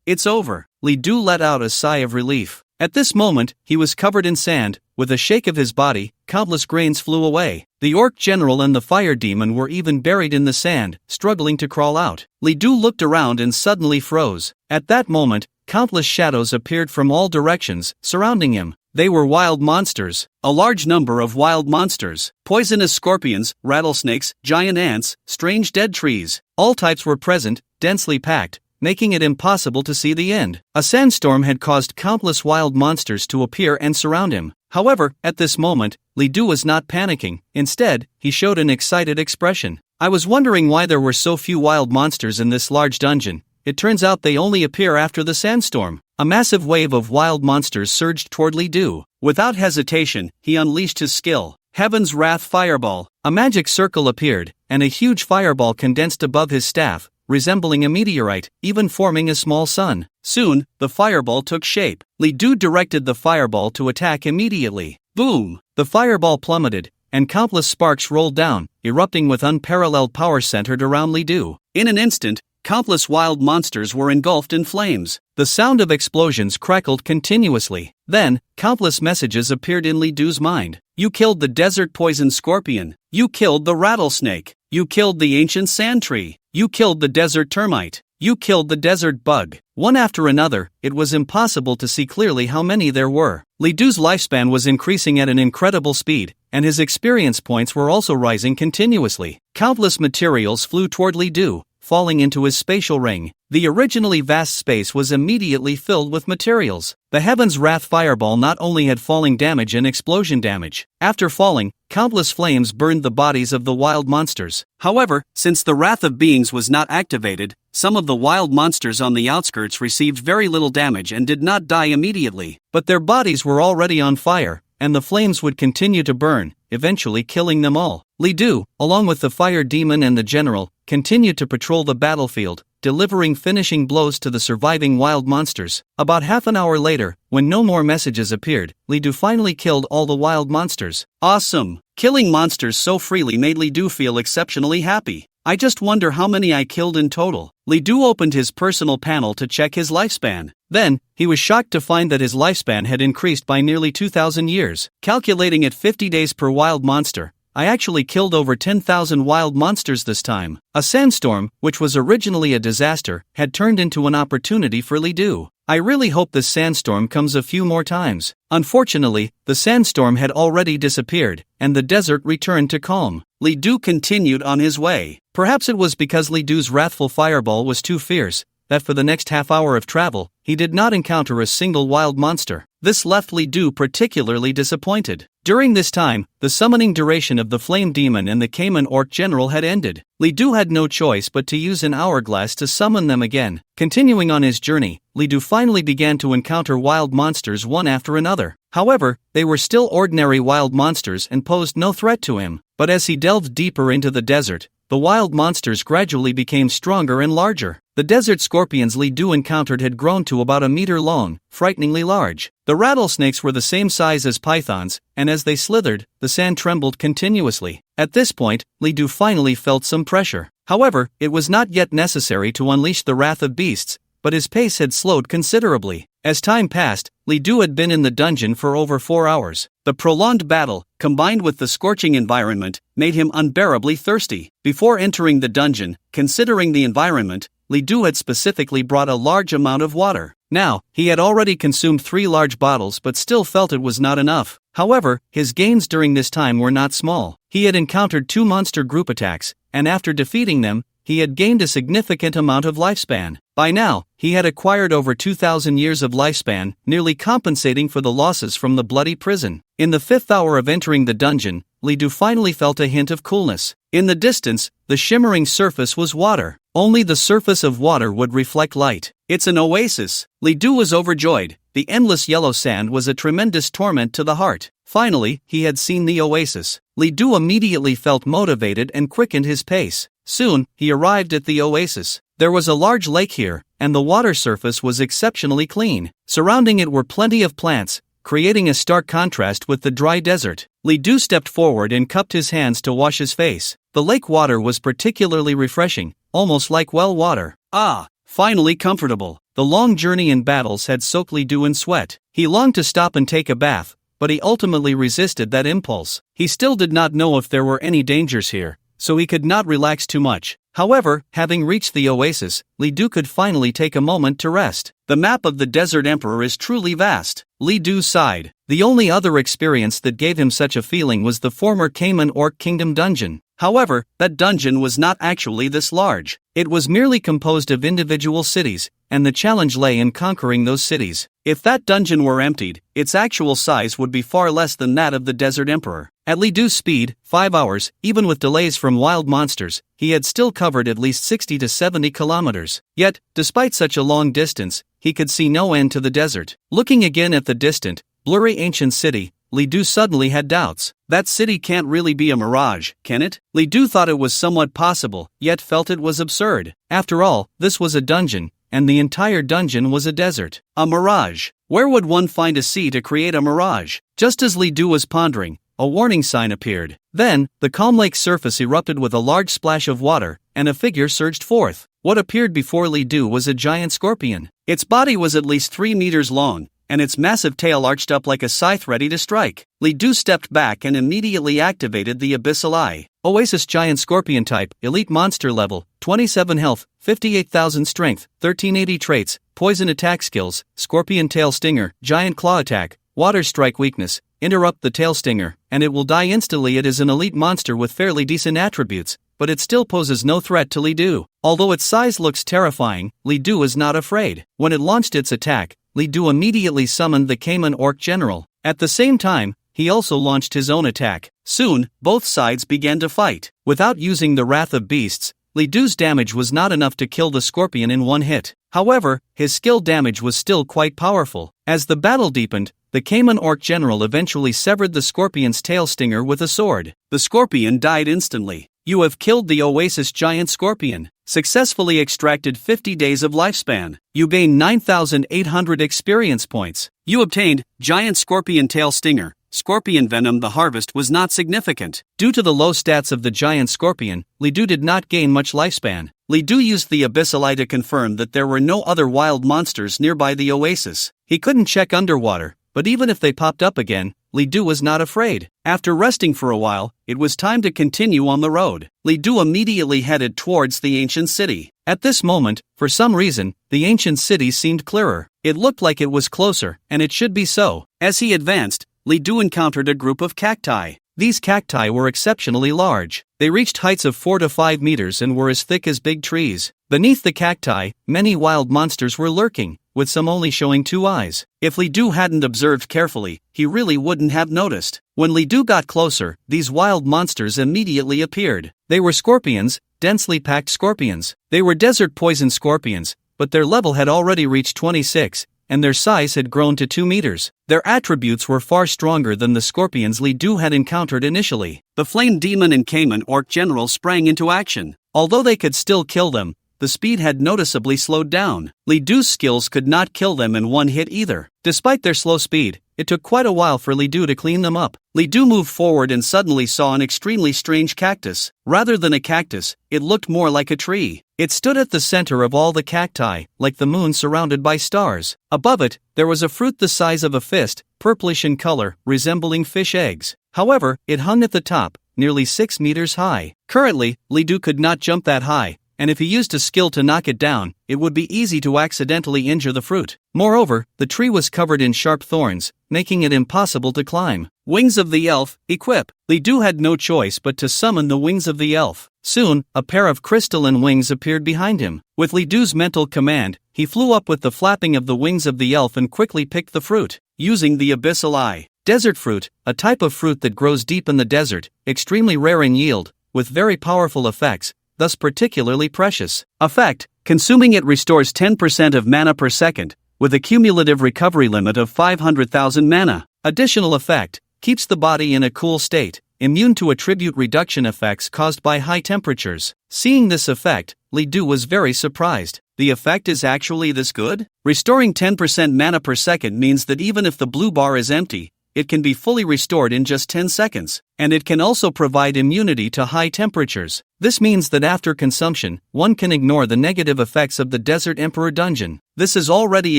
It's over. Li Du let out a sigh of relief. At this moment, he was covered in sand. With a shake of his body, countless grains flew away. The orc general and the fire demon were even buried in the sand, struggling to crawl out. Li Du looked around and suddenly froze. At that moment, countless shadows appeared from all directions, surrounding him. They were wild monsters. A large number of wild monsters. Poisonous scorpions, rattlesnakes, giant ants, strange dead trees. All types were present, densely packed, making it impossible to see the end. A sandstorm had caused countless wild monsters to appear and surround him. However, at this moment, Li Du was not panicking. Instead, he showed an excited expression. I was wondering why there were so few wild monsters in this large dungeon. It turns out they only appear after the sandstorm. A massive wave of wild monsters surged toward Li Du. Without hesitation, he unleashed his skill. Heaven's Wrath Fireball. A magic circle appeared, and a huge fireball condensed above his staff, resembling a meteorite, even forming a small sun. Soon, the fireball took shape. Li Du directed the fireball to attack immediately. Boom! The fireball plummeted, and countless sparks rolled down, erupting with unparalleled power centered around Li Du. In an instant, countless wild monsters were engulfed in flames. The sound of explosions crackled continuously. Then, countless messages appeared in Li Du's mind. You killed the desert poison scorpion. You killed the rattlesnake. You killed the ancient sand tree. You killed the desert termite. You killed the desert bug. One after another, it was impossible to see clearly how many there were. Li Du's lifespan was increasing at an incredible speed, and his experience points were also rising continuously. Countless materials flew toward Li Du, falling into his spatial ring. The originally vast space was immediately filled with materials. The Heaven's Wrath Fireball not only had falling damage and explosion damage. After falling, countless flames burned the bodies of the wild monsters. However, since the Wrath of Beings was not activated, some of the wild monsters on the outskirts received very little damage and did not die immediately. But their bodies were already on fire, and the flames would continue to burn, eventually killing them all. Li Du, along with the fire demon and the general, continued to patrol the battlefield, delivering finishing blows to the surviving wild monsters. About half an hour later, when no more messages appeared, Li Du finally killed all the wild monsters. Awesome! Killing monsters so freely made Li Du feel exceptionally happy. I just wonder how many I killed in total. Li Du opened his personal panel to check his lifespan. Then, he was shocked to find that his lifespan had increased by nearly 2,000 years. Calculating at 50 days per wild monster, I actually killed over 10,000 wild monsters this time. A sandstorm, which was originally a disaster, had turned into an opportunity for Li Du. I really hope this sandstorm comes a few more times. Unfortunately, the sandstorm had already disappeared, and the desert returned to calm. Li Du continued on his way. Perhaps it was because Li Du's wrathful fireball was too fierce, that for the next half hour of travel, he did not encounter a single wild monster. This left Li Du particularly disappointed. During this time, the summoning duration of the Flame Demon and the Cayman Orc General had ended. Li Du had no choice but to use an hourglass to summon them again. Continuing on his journey, Li Du finally began to encounter wild monsters one after another. However, they were still ordinary wild monsters and posed no threat to him. But as he delved deeper into the desert, the wild monsters gradually became stronger and larger. The desert scorpions Li Du encountered had grown to about a meter long, frighteningly large. The rattlesnakes were the same size as pythons, and as they slithered, the sand trembled continuously. At this point, Li Du finally felt some pressure. However, it was not yet necessary to unleash the wrath of beasts, but his pace had slowed considerably. As time passed, Li Du had been in the dungeon for over 4 hours. The prolonged battle, combined with the scorching environment, made him unbearably thirsty. Before entering the dungeon, considering the environment, Li Du had specifically brought a large amount of water. Now, he had already consumed 3 large bottles but still felt it was not enough. However, his gains during this time were not small. He had encountered 2 monster group attacks, and after defeating them, he had gained a significant amount of lifespan. By now, he had acquired over 2,000 years of lifespan, nearly compensating for the losses from the bloody prison. In the 5th hour of entering the dungeon, Li Du finally felt a hint of coolness. In the distance, the shimmering surface was water. Only the surface of water would reflect light. It's an oasis. Li Du was overjoyed, the endless yellow sand was a tremendous torment to the heart. Finally, he had seen the oasis. Li Du immediately felt motivated and quickened his pace. Soon, he arrived at the oasis. There was a large lake here, and the water surface was exceptionally clean. Surrounding it were plenty of plants, creating a stark contrast with the dry desert. Li Du stepped forward and cupped his hands to wash his face. The lake water was particularly refreshing, almost like well water. Ah, finally comfortable. The long journey and battles had soaked Li Du in sweat. He longed to stop and take a bath, but he ultimately resisted that impulse. He still did not know if there were any dangers here, so he could not relax too much. However, having reached the oasis, Li Du could finally take a moment to rest. The map of the Desert Emperor is truly vast. Li Du sighed. The only other experience that gave him such a feeling was the former Cayman Orc Kingdom dungeon. However, that dungeon was not actually this large. It was merely composed of individual cities, and the challenge lay in conquering those cities. If that dungeon were emptied, its actual size would be far less than that of the Desert Emperor. At Li Du's speed, 5 hours, even with delays from wild monsters, he had still covered at least 60 to 70 kilometers. Yet, despite such a long distance, he could see no end to the desert. Looking again at the distant, blurry ancient city, Li Du suddenly had doubts. That city can't really be a mirage, can it? Li Du thought it was somewhat possible, yet felt it was absurd. After all, this was a dungeon, and the entire dungeon was a desert. A mirage. Where would one find a sea to create a mirage? Just as Li Du was pondering, a warning sign appeared. Then, the calm lake's surface erupted with a large splash of water, and a figure surged forth. What appeared before Li Du was a giant scorpion. Its body was at least 3 meters long, and its massive tail arched up like a scythe ready to strike. Li Du stepped back and immediately activated the Abyssal Eye. Oasis Giant Scorpion Type, Elite Monster Level, 27 Health, 58,000 Strength, 1380 Traits, Poison Attack Skills, Scorpion Tail Stinger, Giant Claw Attack, Water Strike Weakness, Interrupt the Tail Stinger, and it will die instantly. It is an elite monster with fairly decent attributes, but it still poses no threat to Li Du. Although its size looks terrifying, Li Du is not afraid. When it launched its attack, Li Du immediately summoned the Cayman Orc General. At the same time, he also launched his own attack. Soon, both sides began to fight. Without using the Wrath of Beasts, Li Du's damage was not enough to kill the scorpion in one hit. However, his skill damage was still quite powerful. As the battle deepened, the Cayman Orc General eventually severed the scorpion's tail stinger with a sword. The scorpion died instantly. You have killed the Oasis Giant Scorpion. Successfully extracted 50 days of lifespan. You gained 9,800 experience points. You obtained Giant Scorpion Tail Stinger. Scorpion Venom. The harvest was not significant. Due to the low stats of the giant scorpion, Li Du did not gain much lifespan. Li Du used the Abyssal Eye to confirm that there were no other wild monsters nearby the oasis. He couldn't check underwater, but even if they popped up again, Li Du was not afraid. After resting for a while, it was time to continue on the road. Li Du immediately headed towards the ancient city. At this moment, for some reason, the ancient city seemed clearer. It looked like it was closer, and it should be so. As he advanced, Li Du encountered a group of cacti. These cacti were exceptionally large. They reached heights of 4 to 5 meters and were as thick as big trees. Beneath the cacti, many wild monsters were lurking, with some only showing 2 eyes. If Li Du hadn't observed carefully, he really wouldn't have noticed. When Li Du got closer, these wild monsters immediately appeared. They were scorpions, densely packed scorpions. They were desert poison scorpions, but their level had already reached 26, and their size had grown to 2 meters. Their attributes were far stronger than the scorpions Li Du had encountered initially. The Flame Demon and Cayman Orc General sprang into action. Although they could still kill them, the speed had noticeably slowed down. Li Du's skills could not kill them in one hit either. Despite their slow speed, it took quite a while for Li Du to clean them up. Li Du moved forward and suddenly saw an extremely strange cactus. Rather than a cactus, it looked more like a tree. It stood at the center of all the cacti, like the moon surrounded by stars. Above it, there was a fruit the size of a fist, purplish in color, resembling fish eggs. However, it hung at the top, nearly 6 meters high. Currently, Li Du could not jump that high, and if he used a skill to knock it down, it would be easy to accidentally injure the fruit. Moreover, the tree was covered in sharp thorns, making it impossible to climb. Wings of the Elf, equip. Li Du had no choice but to summon the wings of the elf. Soon, a pair of crystalline wings appeared behind him. With Li Du's mental command, he flew up with the flapping of the wings of the elf and quickly picked the fruit. Using the Abyssal Eye. Desert fruit, a type of fruit that grows deep in the desert, extremely rare in yield, with very powerful effects, thus particularly precious. Effect: consuming it restores 10% of mana per second, with a cumulative recovery limit of 500,000 mana. Additional effect, keeps the body in a cool state, immune to attribute reduction effects caused by high temperatures. Seeing this effect, Li Du was very surprised. The effect is actually this good? Restoring 10% mana per second means that even if the blue bar is empty, it can be fully restored in just 10 seconds, and it can also provide immunity to high temperatures. This means that after consumption, one can ignore the negative effects of the Desert Emperor dungeon. This is already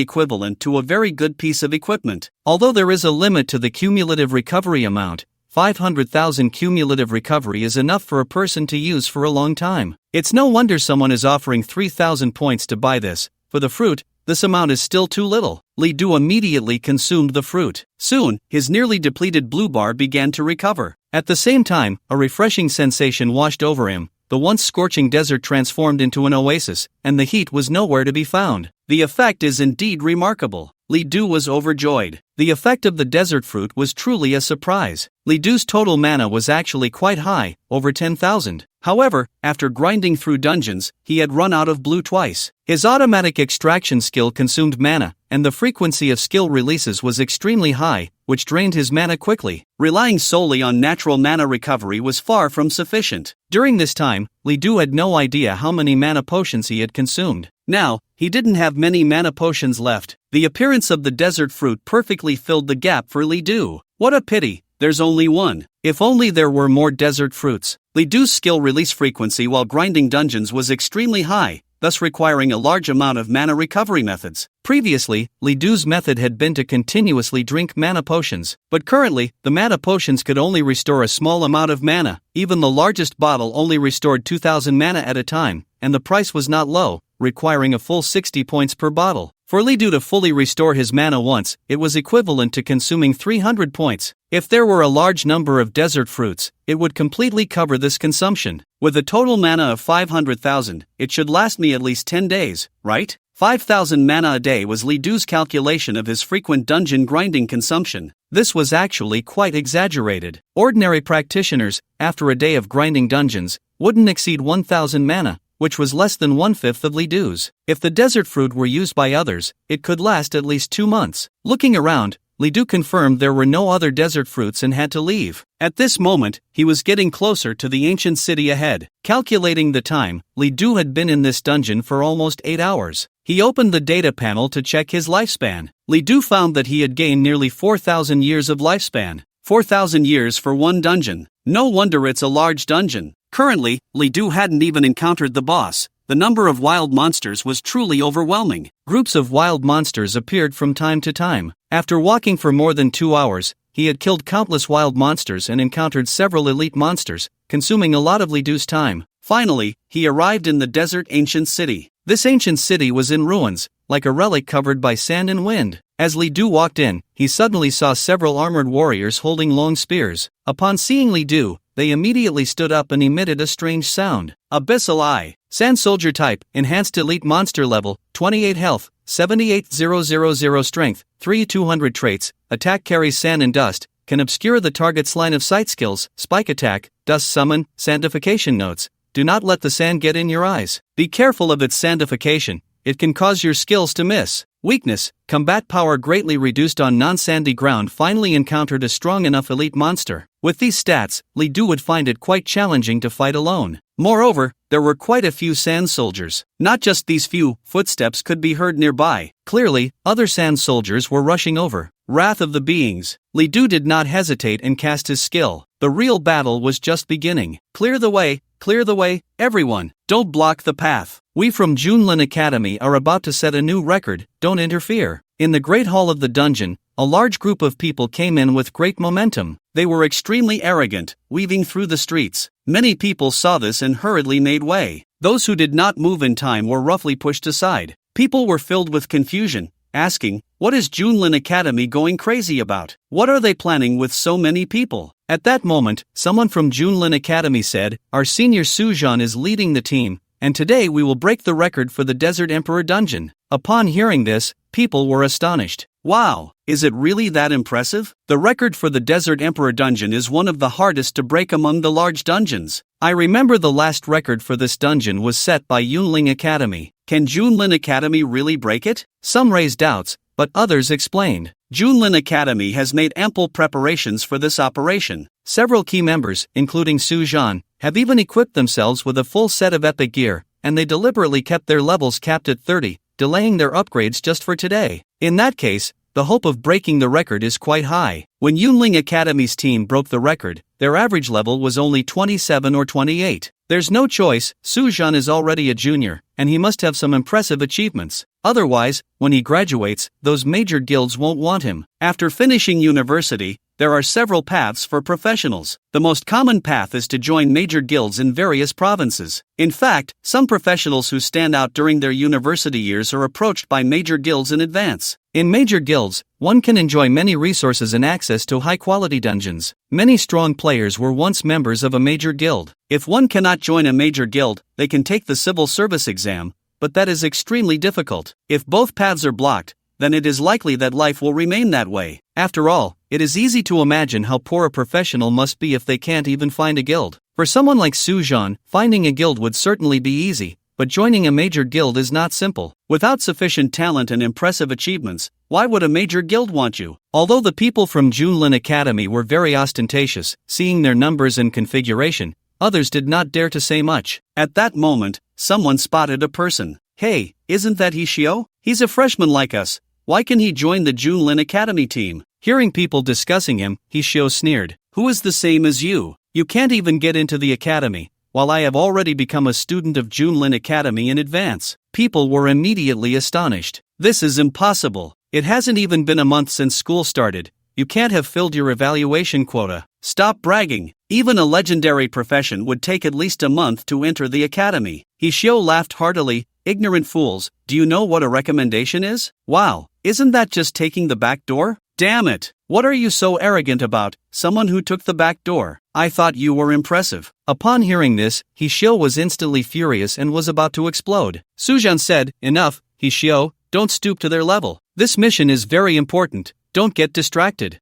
equivalent to a very good piece of equipment. Although there is a limit to the cumulative recovery amount, 500,000 cumulative recovery is enough for a person to use for a long time. It's no wonder someone is offering 3,000 points to buy this. For the fruit, this amount is still too little. Li Du immediately consumed the fruit. Soon, his nearly depleted blue bar began to recover. At the same time, a refreshing sensation washed over him. The once scorching desert transformed into an oasis, and the heat was nowhere to be found. The effect is indeed remarkable. Li Du was overjoyed. The effect of the desert fruit was truly a surprise. Li Du's total mana was actually quite high, over 10,000. However, after grinding through dungeons, he had run out of blue twice. His automatic extraction skill consumed mana, and the frequency of skill releases was extremely high, which drained his mana quickly. Relying solely on natural mana recovery was far from sufficient. During this time, Li Du had no idea how many mana potions he had consumed. Now, he didn't have many mana potions left. The appearance of the desert fruit perfectly filled the gap for Li Du. What a pity, there's only one. If only there were more desert fruits. Li Du's skill release frequency while grinding dungeons was extremely high, thus requiring a large amount of mana recovery methods. Previously, Li Du's method had been to continuously drink mana potions, but currently, the mana potions could only restore a small amount of mana. Even the largest bottle only restored 2,000 mana at a time, and the price was not low, requiring a full 60 points per bottle. For Li Du to fully restore his mana once, it was equivalent to consuming 300 points. If there were a large number of desert fruits, it would completely cover this consumption. With a total mana of 500,000, it should last me at least 10 days, right? 5,000 mana a day was Li Du's calculation of his frequent dungeon grinding consumption. This was actually quite exaggerated. Ordinary practitioners, after a day of grinding dungeons, wouldn't exceed 1,000 mana, which was less than 1/5 of Li Du's. If the desert fruit were used by others, it could last at least 2 months. Looking around, Li Du confirmed there were no other desert fruits and had to leave. At this moment, he was getting closer to the ancient city ahead. Calculating the time, Li Du had been in this dungeon for almost 8 hours. He opened the data panel to check his lifespan. Li Du found that he had gained nearly 4,000 years of lifespan. 4,000 years for one dungeon. No wonder it's a large dungeon. Currently, Li Du hadn't even encountered the boss. The number of wild monsters was truly overwhelming. Groups of wild monsters appeared from time to time. After walking for more than 2 hours, he had killed countless wild monsters and encountered several elite monsters, consuming a lot of Li Du's time. Finally, he arrived in the desert ancient city. This ancient city was in ruins, like a relic covered by sand and wind. As Li Du walked in, he suddenly saw several armored warriors holding long spears. Upon seeing Li Du, they immediately stood up and emitted a strange sound. Abyssal Eye. Sand Soldier type, enhanced elite monster level, 28 health, 78,000 strength, 3,200 traits, attack carries sand and dust, can obscure the target's line of sight skills, spike attack, dust summon, sandification notes. Do not let the sand get in your eyes. Be careful of its sandification, it can cause your skills to miss. Weakness, combat power greatly reduced on non-sandy ground. Finally encountered a strong enough elite monster. With these stats, Li Du would find it quite challenging to fight alone. Moreover, there were quite a few sand soldiers. Not just these few, footsteps could be heard nearby. Clearly, other sand soldiers were rushing over. Wrath of the Beings. Li Du did not hesitate and cast his skill. The real battle was just beginning. Clear the way, everyone. Don't block the path. We from Junlin Academy are about to set a new record, don't interfere. In the great hall of the dungeon, a large group of people came in with great momentum. They were extremely arrogant, weaving through the streets. Many people saw this and hurriedly made way. Those who did not move in time were roughly pushed aside. People were filled with confusion, asking, what is Junlin Academy going crazy about? What are they planning with so many people? At that moment, someone from Junlin Academy said, our senior Sujan is leading the team, and today we will break the record for the Desert Emperor dungeon. Upon hearing this, people were astonished. Wow, is it really that impressive? The record for the Desert Emperor dungeon is one of the hardest to break among the large dungeons. I remember the last record for this dungeon was set by Yunling Academy. Can Junlin Academy really break it? Some raised doubts, but others explained. Junlin Academy has made ample preparations for this operation. Several key members, including Su Zhan, have even equipped themselves with a full set of epic gear, and they deliberately kept their levels capped at 30, delaying their upgrades just for today. In that case, the hope of breaking the record is quite high. When Yunling Academy's team broke the record, their average level was only 27 or 28. There's no choice, Su Zhan is already a junior, and he must have some impressive achievements. Otherwise, when he graduates, those major guilds won't want him. After finishing university, there are several paths for professionals. The most common path is to join major guilds in various provinces. In fact, some professionals who stand out during their university years are approached by major guilds in advance. In major guilds, one can enjoy many resources and access to high-quality dungeons. Many strong players were once members of a major guild. If one cannot join a major guild, they can take the civil service exam, but that is extremely difficult. If both paths are blocked, then it is likely that life will remain that way. After all, it is easy to imagine how poor a professional must be if they can't even find a guild. For someone like Su Zhan, finding a guild would certainly be easy, but joining a major guild is not simple. Without sufficient talent and impressive achievements, why would a major guild want you? Although the people from Junlin Academy were very ostentatious, seeing their numbers and configuration, others did not dare to say much. At that moment, someone spotted a person. Hey, isn't that Hishio? He's a freshman like us. Why can he join the Junlin Academy team? Hearing people discussing him, Hishio sneered. Who is the same as you? You can't even get into the academy, while I have already become a student of Junlin Academy in advance. People were immediately astonished. This is impossible. It hasn't even been a month since school started. You can't have filled your evaluation quota. Stop bragging. Even a legendary profession would take at least a month to enter the academy. Hishio laughed heartily. Ignorant fools, do you know what a recommendation is? Wow, isn't that just taking the back door? Damn it! What are you so arrogant about, someone who took the back door? I thought you were impressive. Upon hearing this, Hishio was instantly furious and was about to explode. Su Zhan said, Enough, Hishio, don't stoop to their level. This mission is very important, don't get distracted.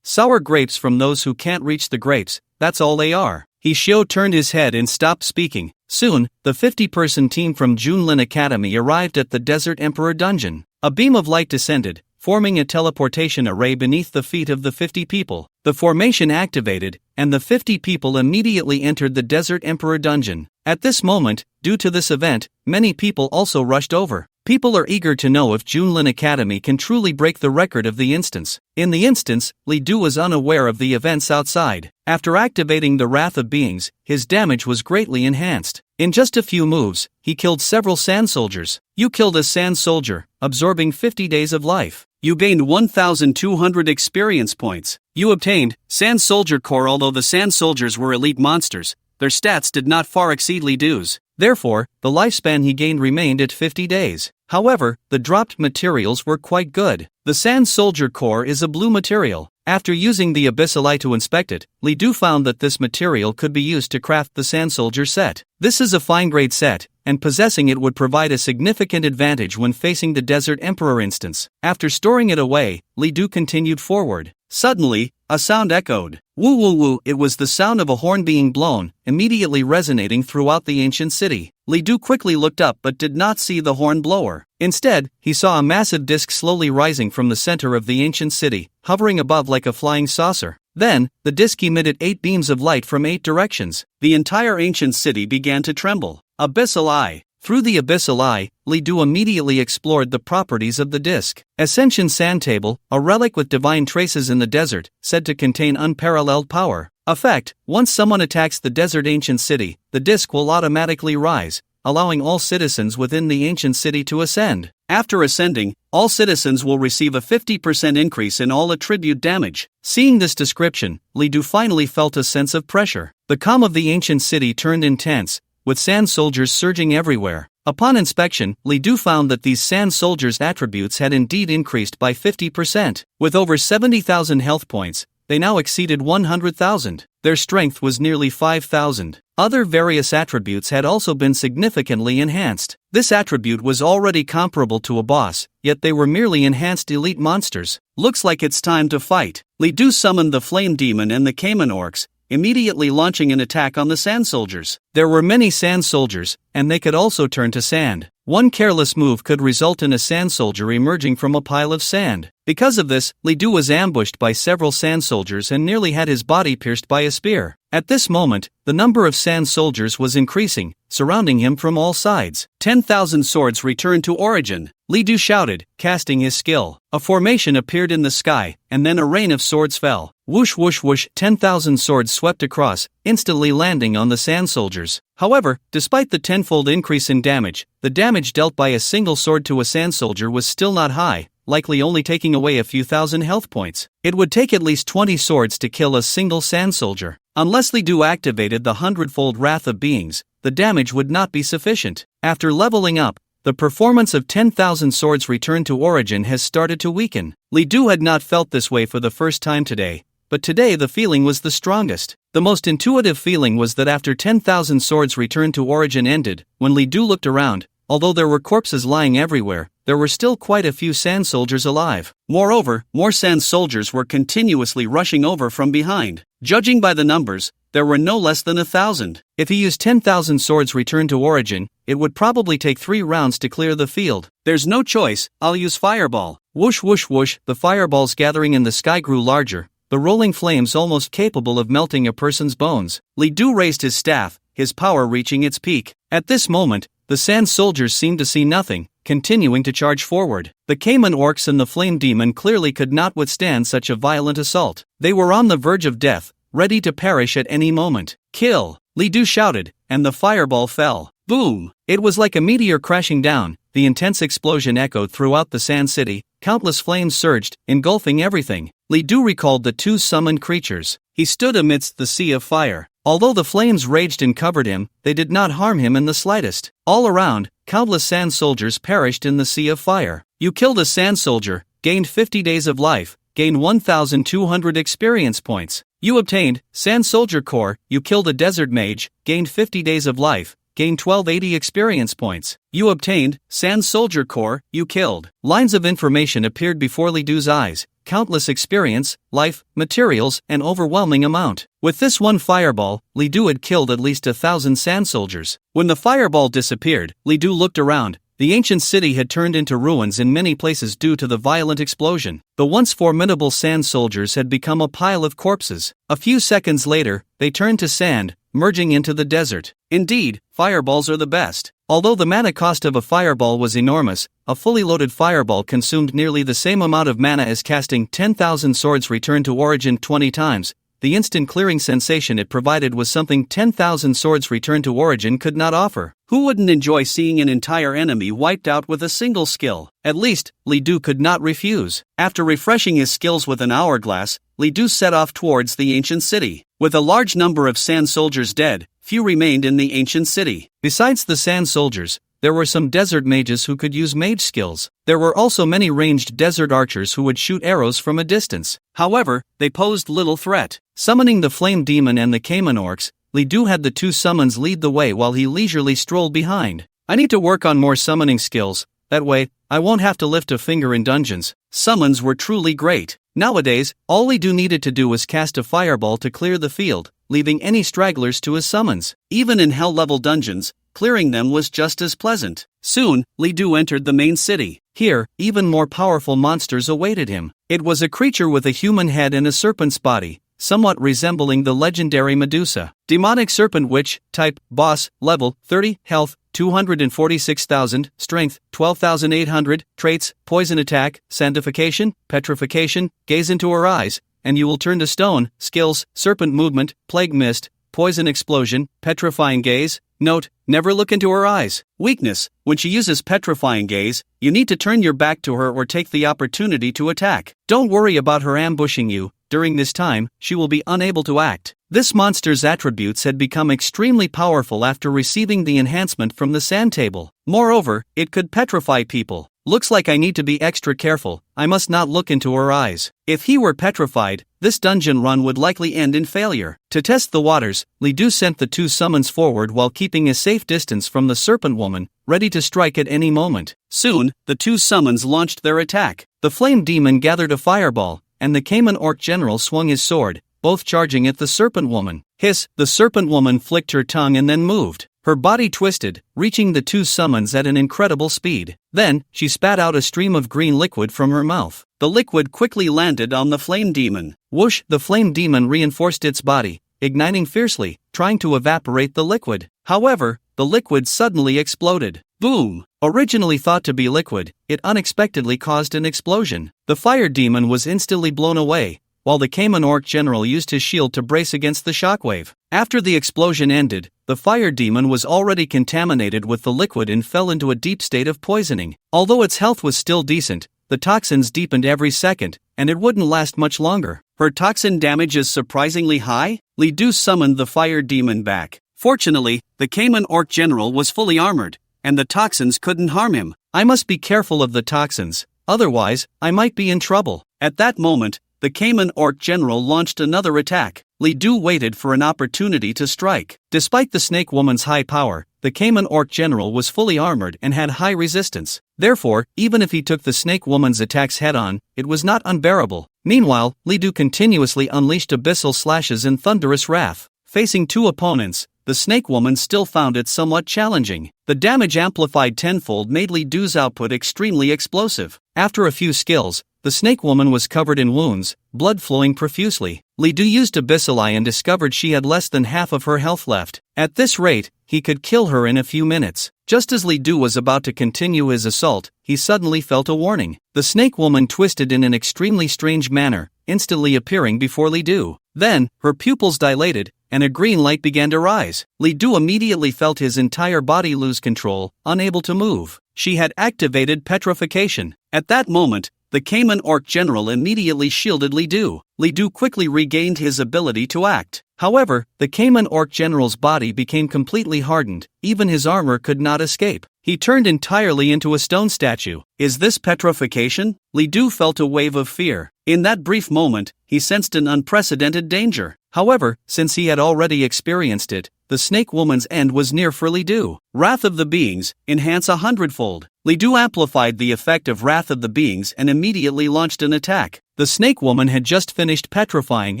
Sour grapes from those who can't reach the grapes, that's all they are. Hishio turned his head and stopped speaking. Soon, the 50-person team from Junlin Academy arrived at the Desert Emperor dungeon. A beam of light descended, forming a teleportation array beneath the feet of the 50 people. The formation activated, and the 50 people immediately entered the Desert Emperor dungeon. At this moment, due to this event, many people also rushed over. People are eager to know if Junlin Academy can truly break the record of the instance. In the instance, Li Du was unaware of the events outside. After activating the Wrath of Beings, his damage was greatly enhanced. In just a few moves, he killed several sand soldiers. You killed a sand soldier, absorbing 50 days of life. You gained 1,200 experience points. You obtained Sand Soldier Core. Although the sand soldiers were elite monsters, their stats did not far exceed Li Du's. Therefore, the lifespan he gained remained at 50 days. However, the dropped materials were quite good. The Sand Soldier Core is a blue material. After using the Abyssal Eye to inspect it, Li Du found that this material could be used to craft the Sand Soldier set. This is a fine-grade set, and possessing it would provide a significant advantage when facing the Desert Emperor instance. After storing it away, Li Du continued forward. Suddenly, a sound echoed. Woo woo woo! It was the sound of a horn being blown, immediately resonating throughout the ancient city. Li Du quickly looked up but did not see the horn blower. Instead, he saw a massive disc slowly rising from the center of the ancient city, hovering above like a flying saucer. Then, the disc emitted 8 beams of light from 8 directions. The entire ancient city began to tremble. Abyssal Eye. Through the Abyssal Eye, Li Du immediately explored the properties of the disc. Ascension Sand Table, a relic with divine traces in the desert, said to contain unparalleled power. Effect: once someone attacks the desert ancient city, the disc will automatically rise, allowing all citizens within the ancient city to ascend. After ascending, all citizens will receive a 50% increase in all attribute damage. Seeing this description, Li Du finally felt a sense of pressure. The calm of the ancient city turned intense, with sand soldiers surging everywhere. Upon inspection, Li Du found that these sand soldiers' attributes had indeed increased by 50%. With over 70,000 health points, they now exceeded 100,000. Their strength was nearly 5,000. Other various attributes had also been significantly enhanced. This attribute was already comparable to a boss, yet they were merely enhanced elite monsters. Looks like it's time to fight. Li Du summoned the Flame Demon and the Cayman Orcs, immediately launching an attack on the Sand Soldiers. There were many Sand Soldiers, and they could also turn to sand. One careless move could result in a Sand Soldier emerging from a pile of sand. Because of this, Li Du was ambushed by several Sand Soldiers and nearly had his body pierced by a spear. At this moment, the number of Sand Soldiers was increasing, surrounding him from all sides. 10,000 swords returned to origin, Li Du shouted, casting his skill. A formation appeared in the sky, and then a rain of swords fell. Whoosh whoosh whoosh, 10,000 swords swept across, instantly landing on the Sand Soldiers. However, despite the tenfold increase in damage, the damage dealt by a single sword to a Sand Soldier was still not high, likely only taking away a few thousand health points. It would take at least 20 swords to kill a single Sand Soldier. Unless Li Du activated the 100-fold Wrath of Beings, the damage would not be sufficient. After leveling up, the performance of 10,000 swords returned to origin has started to weaken. Li Du had not felt this way for the first time today, but today the feeling was the strongest. The most intuitive feeling was that after 10,000 swords returned to origin ended, when Li Du looked around, although there were corpses lying everywhere, there were still quite a few Sand Soldiers alive. Moreover, more Sand Soldiers were continuously rushing over from behind. Judging by the numbers, there were no less than 1,000. If he used 10,000 swords returned to origin, it would probably take 3 rounds to clear the field. There's no choice, I'll use Fireball. Whoosh whoosh whoosh, the fireballs gathering in the sky grew larger, the rolling flames almost capable of melting a person's bones. Li Du raised his staff, his power reaching its peak. At this moment, the Sand Soldiers seemed to see nothing, continuing to charge forward. The Cayman Orcs and the Flame Demon clearly could not withstand such a violent assault. They were on the verge of death, ready to perish at any moment. Kill! Li Du shouted, and the fireball fell. Boom! It was like a meteor crashing down. The intense explosion echoed throughout the Sand City, countless flames surged, engulfing everything. Li Du recalled the 2 summoned creatures. He stood amidst the sea of fire. Although the flames raged and covered him, they did not harm him in the slightest. All around, countless Sand Soldiers perished in the sea of fire. You killed a Sand Soldier, gained 50 days of life, gained 1,200 experience points. You obtained Sand Soldier Core. You killed a Desert Mage, gained 50 days of life, gained 1280 experience points. You obtained Sand Soldier Core. You killed. Lines of information appeared before Li Du's eyes. Countless experience, life, materials, and overwhelming amount. With this one fireball, Li Du had killed at least 1,000 Sand Soldiers. When the fireball disappeared, Li Du looked around. The ancient city had turned into ruins in many places due to the violent explosion. The once formidable Sand Soldiers had become a pile of corpses. A few seconds later, they turned to sand, merging into the desert. Indeed, fireballs are the best. Although the mana cost of a fireball was enormous, a fully loaded fireball consumed nearly the same amount of mana as casting 10,000 swords returned to origin 20 times. The instant clearing sensation it provided was something 10,000 swords returned to origin could not offer. Who wouldn't enjoy seeing an entire enemy wiped out with a single skill? At least, Li Du could not refuse. After refreshing his skills with an hourglass, Li Du set off towards the ancient city. With a large number of Sand Soldiers dead, few remained in the ancient city. Besides the Sand Soldiers, there were some desert mages who could use mage skills. There were also many ranged desert archers who would shoot arrows from a distance. However, they posed little threat. Summoning the Flame Demon and the Cayman Orcs, Li Du had the 2 summons lead the way while he leisurely strolled behind. I need to work on more summoning skills, that way, I won't have to lift a finger in dungeons. Summons were truly great. Nowadays, all Li Du needed to do was cast a fireball to clear the field, leaving any stragglers to his summons. Even in hell-level dungeons, clearing them was just as pleasant. Soon, Li Du entered the main city. Here, even more powerful monsters awaited him. It was a creature with a human head and a serpent's body, somewhat resembling the legendary Medusa. Demonic Serpent Witch, type, boss, level, 30, health, 246,000, strength, 12,800, traits, poison attack, sanctification, petrification, gaze into her eyes, and you will turn to stone, skills, serpent movement, plague mist, poison explosion, petrifying gaze. Note, never look into her eyes. Weakness, when she uses petrifying gaze, you need to turn your back to her or take the opportunity to attack. Don't worry about her ambushing you, during this time, she will be unable to act. This monster's attributes had become extremely powerful after receiving the enhancement from the sand table. Moreover, it could petrify people. Looks like I need to be extra careful, I must not look into her eyes. If he were petrified, this dungeon run would likely end in failure. To test the waters, Li Du sent the two summons forward while keeping a safe distance from the serpent woman, ready to strike at any moment. Soon, the two summons launched their attack. The flame demon gathered a fireball, and the Cayman orc general swung his sword, both charging at the serpent woman. Hiss, the serpent woman flicked her tongue and then moved. Her body twisted, reaching the two summons at an incredible speed. Then, she spat out a stream of green liquid from her mouth. The liquid quickly landed on the flame demon. Whoosh, the flame demon reinforced its body, igniting fiercely, trying to evaporate the liquid. However, the liquid suddenly exploded. Boom! Originally thought to be liquid, it unexpectedly caused an explosion. The fire demon was instantly blown away, while the Cayman orc general used his shield to brace against the shockwave. After the explosion ended, the fire demon was already contaminated with the liquid and fell into a deep state of poisoning. Although its health was still decent, the toxins deepened every second, and it wouldn't last much longer. Her toxin damage is surprisingly high? Li Du summoned the fire demon back. Fortunately, the Cayman orc general was fully armored, and the toxins couldn't harm him. I must be careful of the toxins, otherwise, I might be in trouble. At that moment, the Cayman orc general launched another attack. Li Du waited for an opportunity to strike. Despite the snake woman's high power, the Cayman orc general was fully armored and had high resistance. Therefore, even if he took the snake woman's attacks head-on, it was not unbearable. Meanwhile, Li Du continuously unleashed abyssal slashes in thunderous wrath. Facing two opponents, the snake woman still found it somewhat challenging. The damage amplified tenfold made Li Du's output extremely explosive. After a few skills, the snake woman was covered in wounds, blood flowing profusely. Li Du used Abyssal Eye and discovered she had less than half of her health left. At this rate, he could kill her in a few minutes. Just as Li Du was about to continue his assault, he suddenly felt a warning. The snake woman twisted in an extremely strange manner, instantly appearing before Li Du. Then, her pupils dilated, and a green light began to rise. Li Du immediately felt his entire body lose control, unable to move. She had activated petrification. At that moment, the Cayman orc general immediately shielded Li Du. Li Du quickly regained his ability to act. However, the Cayman orc general's body became completely hardened, even his armor could not escape. He turned entirely into a stone statue. Is this petrification? Li Du felt a wave of fear. In that brief moment, he sensed an unprecedented danger. However, since he had already experienced it, the snake woman's end was near for Li Du. Wrath of the Beings, enhance 100-fold. Li Du amplified the effect of Wrath of the Beings and immediately launched an attack. The snake woman had just finished petrifying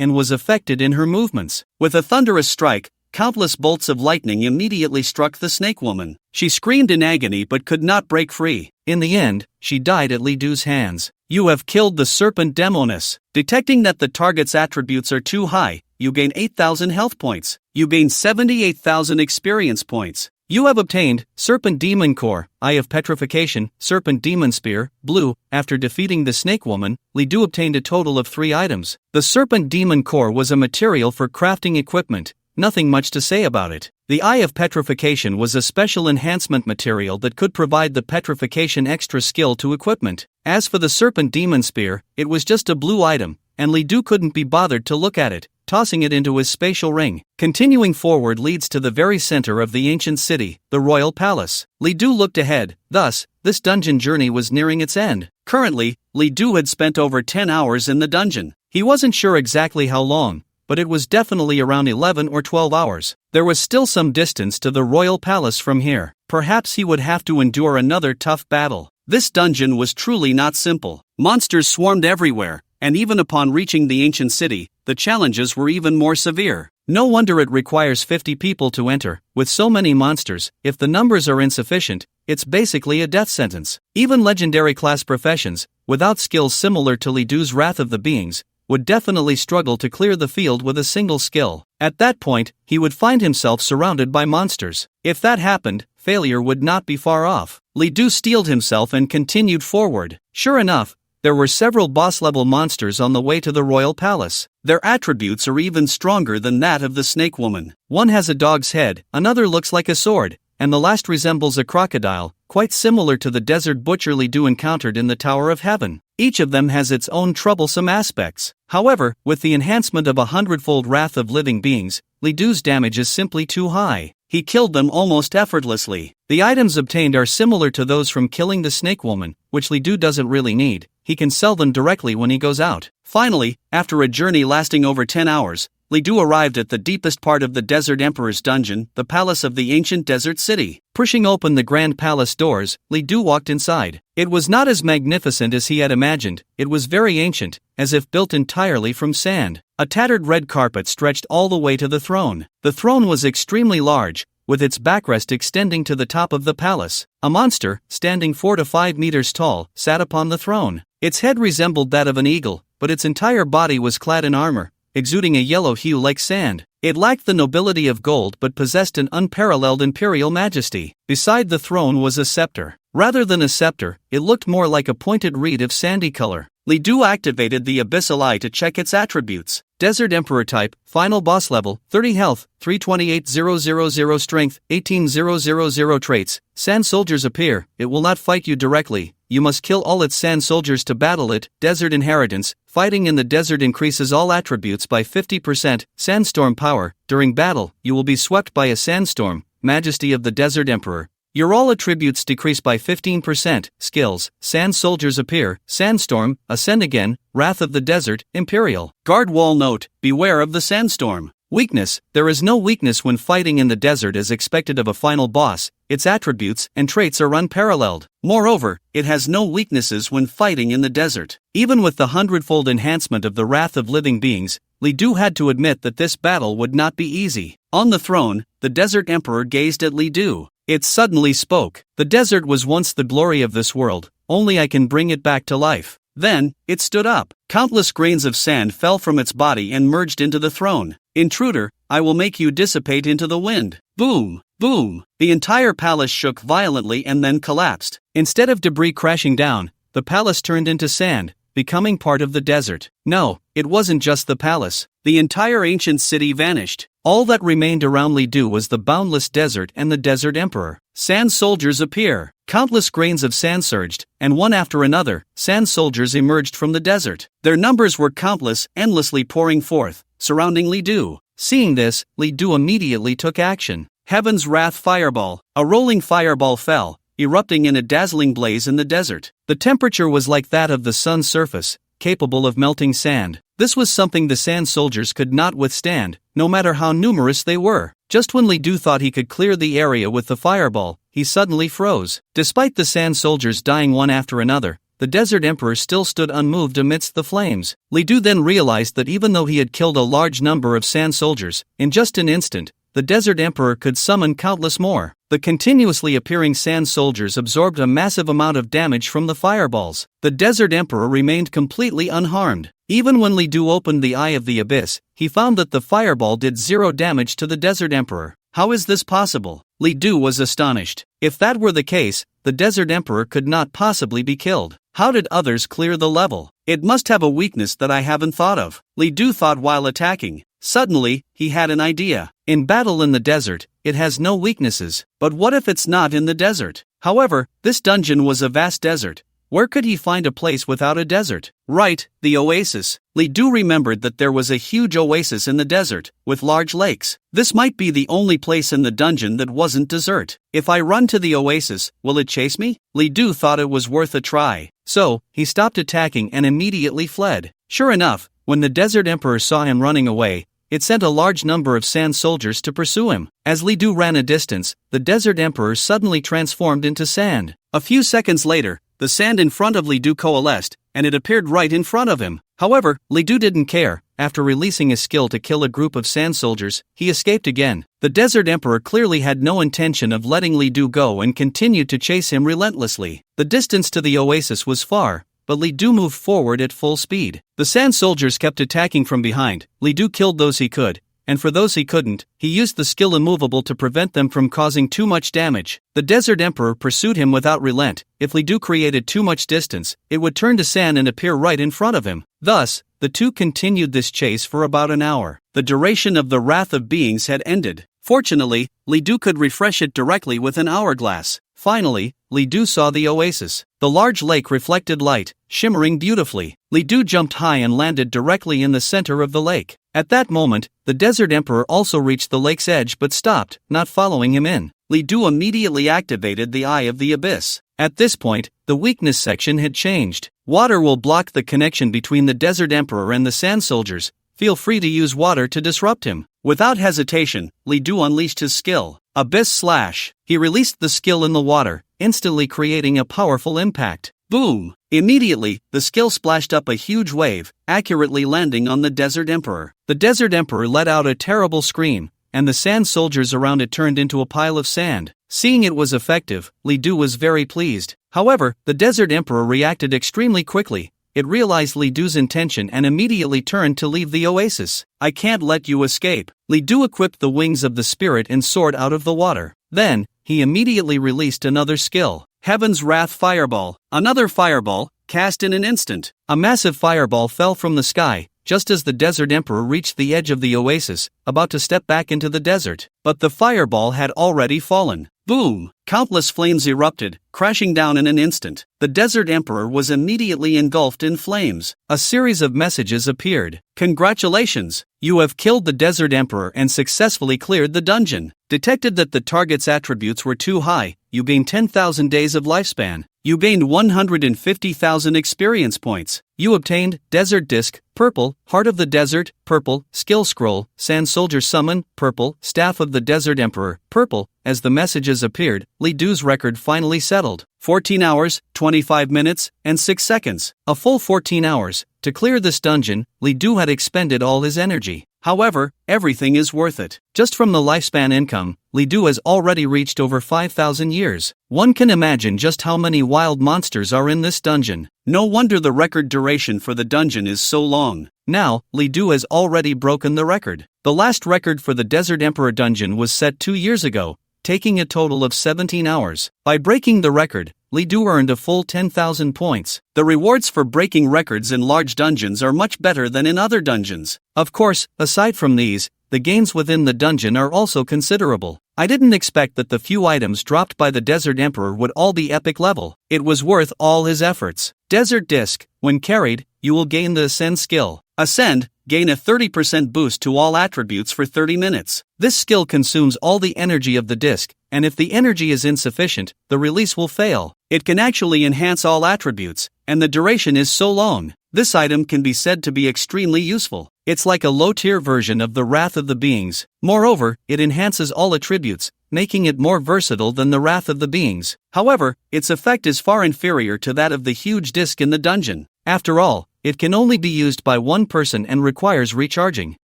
and was affected in her movements. With a thunderous strike, countless bolts of lightning immediately struck the snake woman. She screamed in agony but could not break free. In the end, she died at Li Du's hands. You have killed the serpent demoness. Detecting that the target's attributes are too high, you gain 8,000 health points. You gain 78,000 experience points. You have obtained Serpent Demon Core, Eye of Petrification, Serpent Demon Spear, Blue. After defeating the Snake Woman, Li Du obtained a total of 3 items. The Serpent Demon Core was a material for crafting equipment, nothing much to say about it. The Eye of Petrification was a special enhancement material that could provide the petrification extra skill to equipment. As for the Serpent Demon Spear, it was just a blue item, and Li Du couldn't be bothered to look at it, tossing it into his spatial ring. Continuing forward leads to the very center of the ancient city, the royal palace. Li Du looked ahead, thus, this dungeon journey was nearing its end. Currently, Li Du had spent over 10 hours in the dungeon. He wasn't sure exactly how long, but it was definitely around 11 or 12 hours. There was still some distance to the royal palace from here. Perhaps he would have to endure another tough battle. This dungeon was truly not simple. Monsters swarmed everywhere, and even upon reaching the ancient city, the challenges were even more severe. No wonder it requires 50 people to enter. With so many monsters, if the numbers are insufficient, it's basically a death sentence. Even legendary class professions, without skills similar to Li Du's Wrath of the Beings, would definitely struggle to clear the field with a single skill. At that point, he would find himself surrounded by monsters. If that happened, failure would not be far off. Li Du steeled himself and continued forward. Sure enough, there were several boss-level monsters on the way to the royal palace. Their attributes are even stronger than that of the snake woman. One has a dog's head, another looks like a sword, and the last resembles a crocodile, quite similar to the desert butcher Li Du encountered in the Tower of Heaven. Each of them has its own troublesome aspects. However, with the enhancement of 100-fold wrath of living beings, Li Du's damage is simply too high. He killed them almost effortlessly. The items obtained are similar to those from killing the snake woman, which Li Du doesn't really need. He can sell them directly when he goes out. Finally, after a journey lasting over 10 hours, Li Du arrived at the deepest part of the Desert Emperor's dungeon, the palace of the ancient desert city. Pushing open the grand palace doors, Li Du walked inside. It was not as magnificent as he had imagined. It was very ancient, as if built entirely from sand. A tattered red carpet stretched all the way to the throne. The throne was extremely large, with its backrest extending to the top of the palace. A monster, standing 4 to 5 meters tall, sat upon the throne. Its head resembled that of an eagle, but its entire body was clad in armor, exuding a yellow hue like sand. It lacked the nobility of gold but possessed an unparalleled imperial majesty. Beside the throne was a scepter. Rather than a scepter, it looked more like a pointed reed of sandy color. Li Du activated the Abyssal Eye to check its attributes. Desert Emperor type, final boss level, 30 health, 328,000 strength, 18,000 traits. Sand soldiers appear. It will not fight you directly. You must kill all its sand soldiers to battle it. Desert Inheritance, fighting in the desert increases all attributes by 50%. Sandstorm power, during battle, you will be swept by a sandstorm. Majesty of the Desert Emperor. Your all attributes decrease by 15%. Skills, sand soldiers appear. Sandstorm, ascend again. Wrath of the Desert, Imperial. Guard wall note, beware of the sandstorm. Weakness, there is no weakness when fighting in the desert as expected of a final boss. Its attributes and traits are unparalleled. Moreover, it has no weaknesses when fighting in the desert. Even with the 100-fold enhancement of the wrath of living beings, Li Du had to admit that this battle would not be easy. On the throne, the Desert Emperor gazed at Li Du. It suddenly spoke. The desert was once the glory of this world, only I can bring it back to life. Then, it stood up. Countless grains of sand fell from its body and merged into the throne. Intruder, I will make you dissipate into the wind. Boom, boom. The entire palace shook violently and then collapsed. Instead of debris crashing down, the palace turned into sand, becoming part of the desert. No, it wasn't just the palace. The entire ancient city vanished. All that remained around Li Du was the boundless desert and the Desert Emperor. Sand soldiers appear. Countless grains of sand surged, and one after another, sand soldiers emerged from the desert. Their numbers were countless, endlessly pouring forth, surrounding Li Du. Seeing this, Li Du immediately took action. Heaven's Wrath Fireball. A rolling fireball fell, erupting in a dazzling blaze in the desert. The temperature was like that of the sun's surface, capable of melting sand. This was something the sand soldiers could not withstand, no matter how numerous they were. Just when Li Du thought he could clear the area with the fireball, he suddenly froze. Despite the sand soldiers dying one after another, the Desert Emperor still stood unmoved amidst the flames. Li Du then realized that even though he had killed a large number of sand soldiers, in just an instant, the Desert Emperor could summon countless more. The continuously appearing sand soldiers absorbed a massive amount of damage from the fireballs. The Desert Emperor remained completely unharmed. Even when Li Du opened the Eye of the Abyss, he found that the fireball did 0 damage to the Desert Emperor. How is this possible? Li Du was astonished. If that were the case, the Desert Emperor could not possibly be killed. How did others clear the level? It must have a weakness that I haven't thought of. Li Du thought while attacking. Suddenly, he had an idea. In battle in the desert, it has no weaknesses. But what if it's not in the desert? However, this dungeon was a vast desert. Where could he find a place without a desert? Right, the oasis. Li Du remembered that there was a huge oasis in the desert, with large lakes. This might be the only place in the dungeon that wasn't desert. If I run to the oasis, will it chase me? Li Du thought it was worth a try. So, he stopped attacking and immediately fled. Sure enough, when the Desert Emperor saw him running away, it sent a large number of sand soldiers to pursue him. As Li Du ran a distance, the Desert Emperor suddenly transformed into sand. A few seconds later, the sand in front of Li Du coalesced, and it appeared right in front of him. However, Li Du didn't care. After releasing his skill to kill a group of sand soldiers, he escaped again. The Desert Emperor clearly had no intention of letting Li Du go and continued to chase him relentlessly. The distance to the oasis was far, but Li Du moved forward at full speed. The sand soldiers kept attacking from behind. Li Du killed those he could, and for those he couldn't, he used the skill Immovable to prevent them from causing too much damage. The Desert Emperor pursued him without relent. If Li Du created too much distance, it would turn to sand and appear right in front of him. Thus, the two continued this chase for about an hour. The duration of the Wrath of Beings had ended. Fortunately, Li Du could refresh it directly with an hourglass. Finally, Li Du saw the oasis. The large lake reflected light, shimmering beautifully. Li Du jumped high and landed directly in the center of the lake. At that moment, the Desert Emperor also reached the lake's edge but stopped, not following him in. Li Du immediately activated the Eye of the Abyss. At this point, the weakness section had changed. Water will block the connection between the Desert Emperor and the Sand Soldiers. Feel free to use water to disrupt him. Without hesitation, Li Du unleashed his skill, Abyss Slash. He released the skill in the water, instantly creating a powerful impact. Boom! Immediately, the skill splashed up a huge wave, accurately landing on the Desert Emperor. The Desert Emperor let out a terrible scream, and the sand soldiers around it turned into a pile of sand. Seeing it was effective, Li Du was very pleased. However, the Desert Emperor reacted extremely quickly. It realized Li Du's intention and immediately turned to leave the oasis. I can't let you escape. Li Du equipped the wings of the spirit and soared out of the water. Then, he immediately released another skill, Heaven's Wrath Fireball. Another fireball, cast in an instant. A massive fireball fell from the sky, just as the Desert Emperor reached the edge of the oasis, about to step back into the desert. But the fireball had already fallen. Boom! Countless flames erupted, crashing down in an instant. The Desert Emperor was immediately engulfed in flames. A series of messages appeared. Congratulations! You have killed the Desert Emperor and successfully cleared the dungeon. Detected that the target's attributes were too high. You gained 10,000 days of lifespan. You gained 150,000 experience points. You obtained Desert Disc, purple, Heart of the Desert, purple, Skill Scroll, Sand Soldier Summon, purple, Staff of the Desert Emperor, purple. As the messages appeared, Li Du's record finally settled. 14 hours, 25 minutes, and 6 seconds. A full 14 hours. To clear this dungeon, Li Du had expended all his energy. However, everything is worth it. Just from the lifespan income, Li Du has already reached over 5,000 years. One can imagine just how many wild monsters are in this dungeon. No wonder the record duration for the dungeon is so long. Now, Li Du has already broken the record. The last record for the Desert Emperor dungeon was set 2 years ago, taking a total of 17 hours. By breaking the record, Li Du earned a full 10,000 points. The rewards for breaking records in large dungeons are much better than in other dungeons. Of course, aside from these, the gains within the dungeon are also considerable. I didn't expect that the few items dropped by the Desert Emperor would all be epic level. It was worth all his efforts. Desert Disc. When carried, you will gain the Ascend skill. Ascend, gain a 30% boost to all attributes for 30 minutes. This skill consumes all the energy of the disc, and if the energy is insufficient, the release will fail. It can actually enhance all attributes, and the duration is so long. This item can be said to be extremely useful. It's like a low-tier version of the Wrath of the Beings. Moreover, it enhances all attributes, making it more versatile than the Wrath of the Beings. However, its effect is far inferior to that of the huge disc in the dungeon. After all, it can only be used by one person and requires recharging.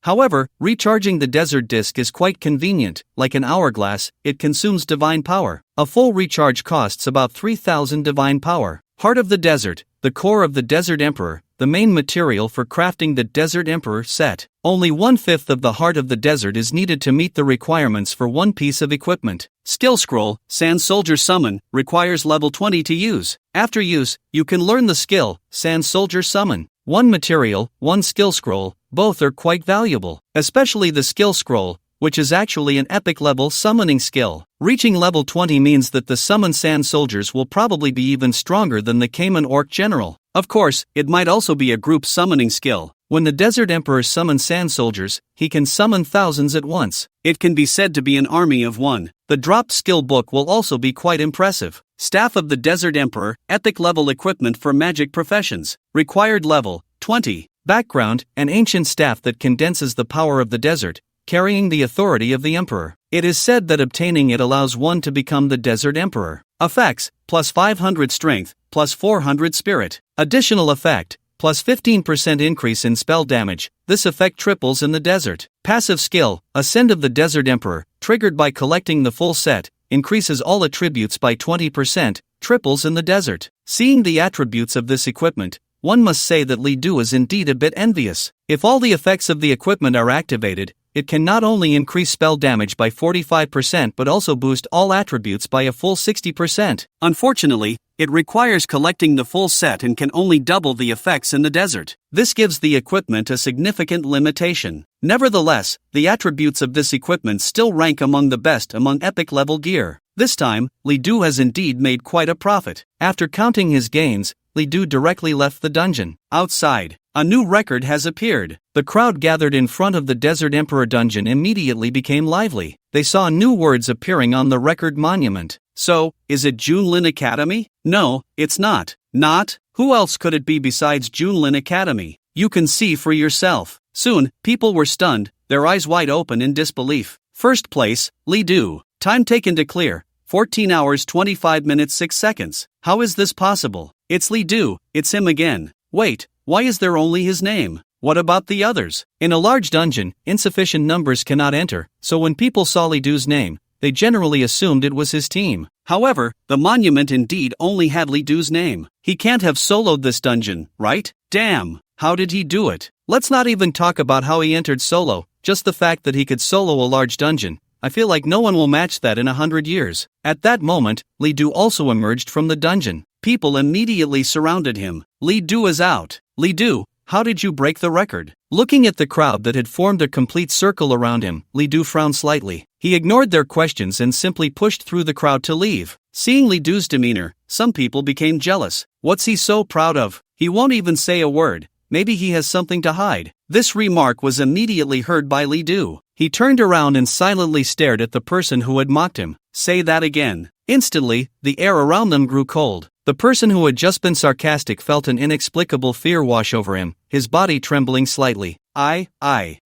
However, recharging the Desert Disc is quite convenient. Like an hourglass, it consumes divine power. A full recharge costs about 3,000 divine power. Heart of the Desert, the core of the Desert Emperor, the main material for crafting the Desert Emperor set. Only 1/5 of the Heart of the Desert is needed to meet the requirements for one piece of equipment. Skill Scroll, Sand Soldier Summon, requires level 20 to use. After use, you can learn the skill, Sand Soldier Summon. One material, one skill scroll, both are quite valuable. Especially the skill scroll, which is actually an epic level summoning skill. Reaching level 20 means that the summoned sand soldiers will probably be even stronger than the Cayman Orc General. Of course, it might also be a group summoning skill. When the Desert Emperor summons sand soldiers, he can summon thousands at once. It can be said to be an army of one. The dropped skill book will also be quite impressive. Staff of the Desert Emperor, epic level equipment for magic professions. Required level, 20. Background, an ancient staff that condenses the power of the desert, carrying the authority of the Emperor. It is said that obtaining it allows one to become the Desert Emperor. Effects, plus 500 strength, plus 400 spirit. Additional effect, plus 15% increase in spell damage. This effect triples in the desert. Passive skill, Ascend of the Desert Emperor, triggered by collecting the full set, increases all attributes by 20%, triples in the desert. Seeing the attributes of this equipment, one must say that Li Du is indeed a bit envious. If all the effects of the equipment are activated, it can not only increase spell damage by 45% but also boost all attributes by a full 60%. Unfortunately, it requires collecting the full set and can only double the effects in the desert. This gives the equipment a significant limitation. Nevertheless, the attributes of this equipment still rank among the best among epic level gear. This time, Li Du has indeed made quite a profit. After counting his gains, Li Du directly left the dungeon. Outside, a new record has appeared. The crowd gathered in front of the Desert Emperor dungeon immediately became lively. They saw new words appearing on the record monument. So, is it Junlin Academy? No, it's not. Not? Who else could it be besides Junlin Academy? You can see for yourself. Soon, people were stunned, their eyes wide open in disbelief. First place, Li Du. Time taken to clear, 14 hours 25 minutes 6 seconds. How is this possible? It's Li Du, it's him again. Wait, why is there only his name? What about the others? In a large dungeon, insufficient numbers cannot enter, so when people saw Li Du's name, they generally assumed it was his team. However, the monument indeed only had Li Du's name. He can't have soloed this dungeon, right? Damn, how did he do it? Let's not even talk about how he entered solo, just the fact that he could solo a large dungeon. I feel like no one will match that in 100 years. At that moment, Li Du also emerged from the dungeon. People immediately surrounded him. Li Du is out. Li Du, how did you break the record? Looking at the crowd that had formed a complete circle around him, Li Du frowned slightly. He ignored their questions and simply pushed through the crowd to leave. Seeing Li Du's demeanor, some people became jealous. What's he so proud of? He won't even say a word. Maybe he has something to hide. This remark was immediately heard by Li Du. He turned around and silently stared at the person who had mocked him. Say that again. Instantly, the air around them grew cold. The person who had just been sarcastic felt an inexplicable fear wash over him, his body trembling slightly. I.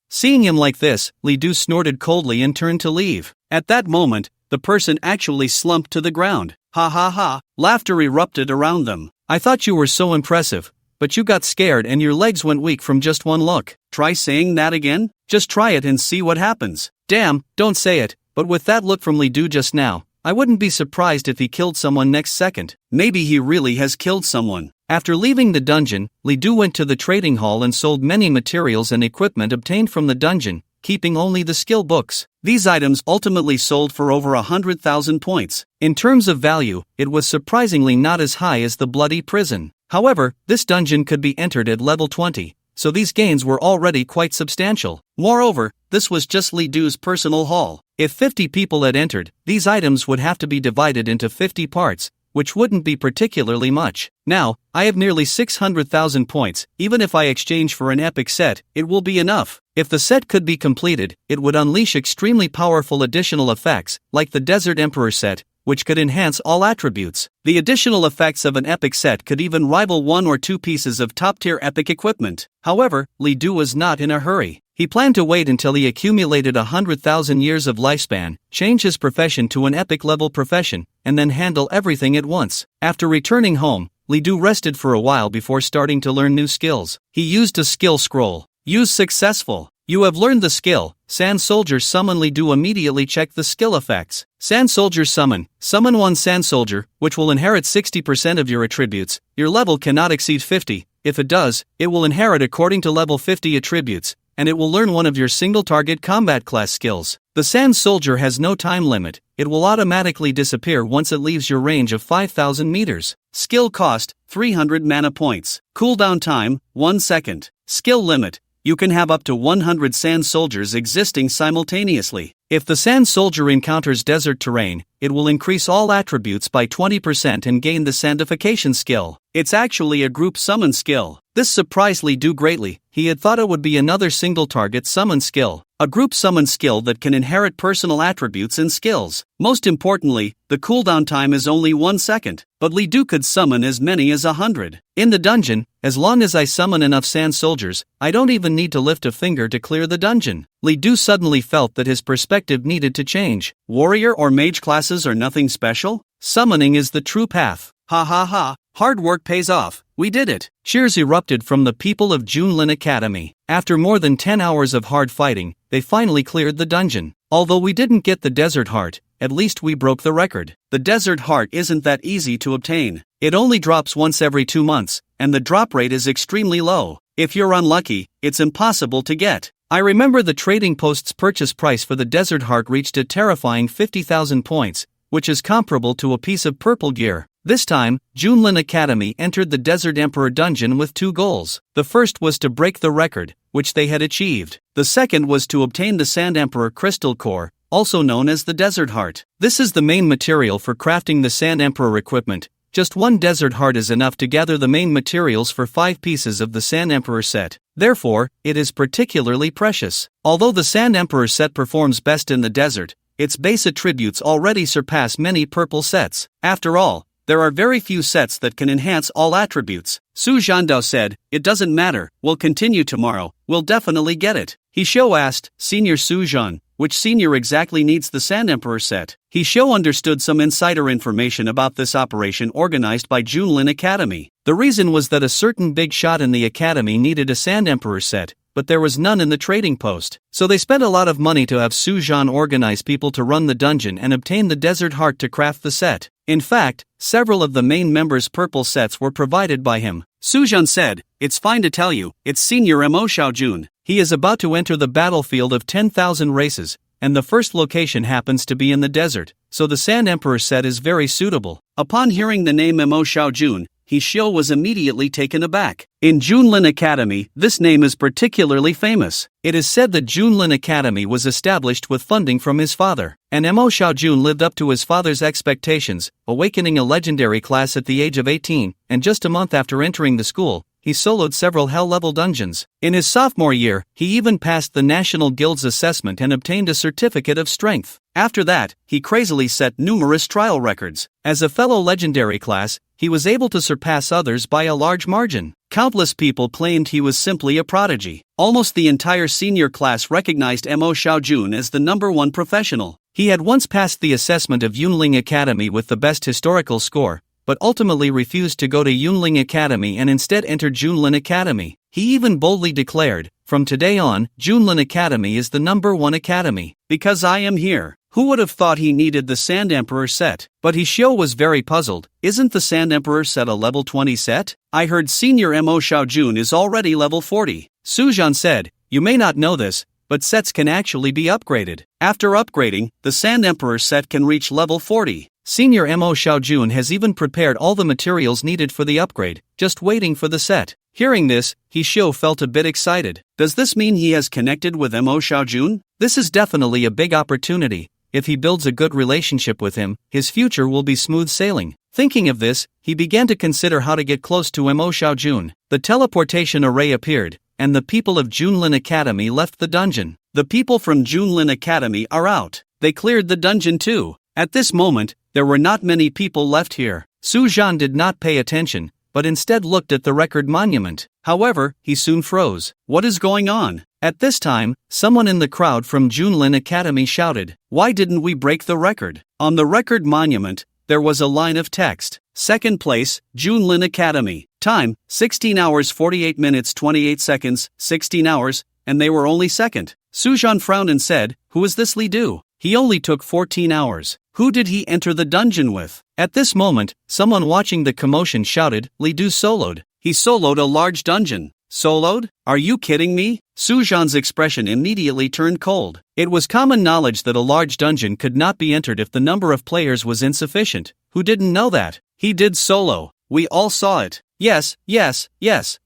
Seeing him like this, Li Du snorted coldly and turned to leave. At that moment, the person actually slumped to the ground. Ha ha ha. Laughter erupted around them. I thought you were so impressive, but you got scared and your legs went weak from just one look. Try saying that again? Just try it and see what happens. Damn, don't say it, but with that look from Li Du just now, I wouldn't be surprised if he killed someone next second. Maybe he really has killed someone. After leaving the dungeon, Li Du went to the trading hall and sold many materials and equipment obtained from the dungeon, keeping only the skill books. These items ultimately sold for over 100,000 points. In terms of value, it was surprisingly not as high as the bloody prison. However, this dungeon could be entered at level 20, so these gains were already quite substantial. Moreover, this was just Li Du's personal haul. If 50 people had entered, these items would have to be divided into 50 parts, which wouldn't be particularly much. Now, I have nearly 600,000 points. Even if I exchange for an epic set, it will be enough. If the set could be completed, it would unleash extremely powerful additional effects, like the Desert Emperor set, which could enhance all attributes. The additional effects of an epic set could even rival 1 or 2 pieces of top-tier epic equipment. However, Li Du was not in a hurry. He planned to wait until he accumulated 100,000 years of lifespan, change his profession to an epic-level profession, and then handle everything at once. After returning home, Li Du rested for a while before starting to learn new skills. He used a skill scroll. Use successful. You have learned the skill. Sand Soldier Summon. Li Du immediately checked the skill effects. Sand Soldier Summon. Summon one Sand Soldier, which will inherit 60% of your attributes. Your level cannot exceed 50. If it does, it will inherit according to level 50 attributes, and it will learn one of your single-target combat class skills. The Sand Soldier has no time limit. It will automatically disappear once it leaves your range of 5,000 meters. Skill cost, 300 mana points. Cooldown time, 1 second. Skill limit. You can have up to 100 Sand Soldiers existing simultaneously. If the Sand Soldier encounters desert terrain, it will increase all attributes by 20% and gain the Sandification skill. It's actually a group summon skill. This surprised Li Du greatly. He had thought it would be another single-target summon skill. A group summon skill that can inherit personal attributes and skills. Most importantly, the cooldown time is only 1 second, but Li Du could summon as many as 100. In the dungeon, as long as I summon enough Sand Soldiers, I don't even need to lift a finger to clear the dungeon. Li Du suddenly felt that his perspective needed to change. Warrior or mage classes are nothing special? Summoning is the true path. Ha ha ha, hard work pays off. We did it. Cheers erupted from the people of Junlin Academy. After more than 10 hours of hard fighting, they finally cleared the dungeon. Although we didn't get the Desert Heart, at least we broke the record. The desert heart isn't that easy to obtain. It only drops once every 2 months, and the drop rate is extremely low. If you're unlucky, it's impossible to get. I remember the trading post's purchase price for the desert heart reached a terrifying 50,000 points, which is comparable to a piece of purple gear. This time, Junlin Academy entered the Desert Emperor dungeon with 2 goals. The first was to break the record, which they had achieved. The second was to obtain the Sand Emperor crystal core, also known as the Desert Heart. This is the main material for crafting the Sand Emperor equipment. Just 1 desert heart is enough to gather the main materials for 5 pieces of the Sand Emperor set. Therefore, it is particularly precious. Although the Sand Emperor set performs best in the desert, its base attributes already surpass many purple sets. After all, there are very few sets that can enhance all attributes. Su Zhandao said, "It doesn't matter, we'll continue tomorrow, we'll definitely get it." Hishou asked, "Senior Su Zhan, which senior exactly needs the Sand Emperor set?" Hishou understood some insider information about this operation organized by Junlin Academy. The reason was that a certain big shot in the academy needed a Sand Emperor set, but there was none in the trading post. So they spent a lot of money to have Su Zhan organize people to run the dungeon and obtain the Desert Heart to craft the set. In fact, several of the main members' purple sets were provided by him. Su Zhan said, "It's fine to tell you, it's Senior Mo Xiaojun. He is about to enter the battlefield of 10,000 races, and the first location happens to be in the desert, so the Sand Emperor set is very suitable." Upon hearing the name Mo Xiaojun, Hishou was immediately taken aback. In Junlin Academy, this name is particularly famous. It is said that Junlin Academy was established with funding from his father, and Mo Xiaojun lived up to his father's expectations, awakening a legendary class at the age of 18, and just a month after entering the school, he soloed several hell-level dungeons. In his sophomore year, he even passed the National Guild's assessment and obtained a certificate of strength. After that, he crazily set numerous trial records. As a fellow legendary class, he was able to surpass others by a large margin. Countless people claimed he was simply a prodigy. Almost the entire senior class recognized Mo Xiaojun as the #1 professional. He had once passed the assessment of Yunling Academy with the best historical score, but ultimately refused to go to Yunling Academy and instead entered Junlin Academy. He even boldly declared, "From today on, Junlin Academy is the #1 academy, because I am here." Who would have thought he needed the Sand Emperor set? But Hishou was very puzzled. Isn't the Sand Emperor set a level 20 set? I heard Senior Mo Xiaojun is already level 40. Su Zhan said, "You may not know this, but sets can actually be upgraded. After upgrading, the Sand Emperor set can reach level 40. Senior Mo Xiaojun has even prepared all the materials needed for the upgrade, just waiting for the set." Hearing this, Hishou felt a bit excited. Does this mean he has connected with Mo Xiaojun? This is definitely a big opportunity. If he builds a good relationship with him, his future will be smooth sailing. Thinking of this, he began to consider how to get close to Mo Xiaojun. The teleportation array appeared, and the people of Junlin Academy left the dungeon. The people from Junlin Academy are out. They cleared the dungeon too. At this moment, there were not many people left here. Su Zhan did not pay attention, but instead looked at the record monument. However, he soon froze. What is going on? At this time, someone in the crowd from Junlin Academy shouted, "Why didn't we break the record?" On the record monument, there was a line of text. Second place, Junlin Academy. Time, 16 hours 48 minutes 28 seconds, 16 hours, and they were only second. Su Zhan frowned and said, "Who is this Li Du? He only took 14 hours. Who did he enter the dungeon with?" At this moment, someone watching the commotion shouted, "Li Du soloed. He soloed a large dungeon." Soloed? Are you kidding me? Su Zhan's expression immediately turned cold. It was common knowledge that a large dungeon could not be entered if the number of players was insufficient. Who didn't know that? He did solo. We all saw it. Yes,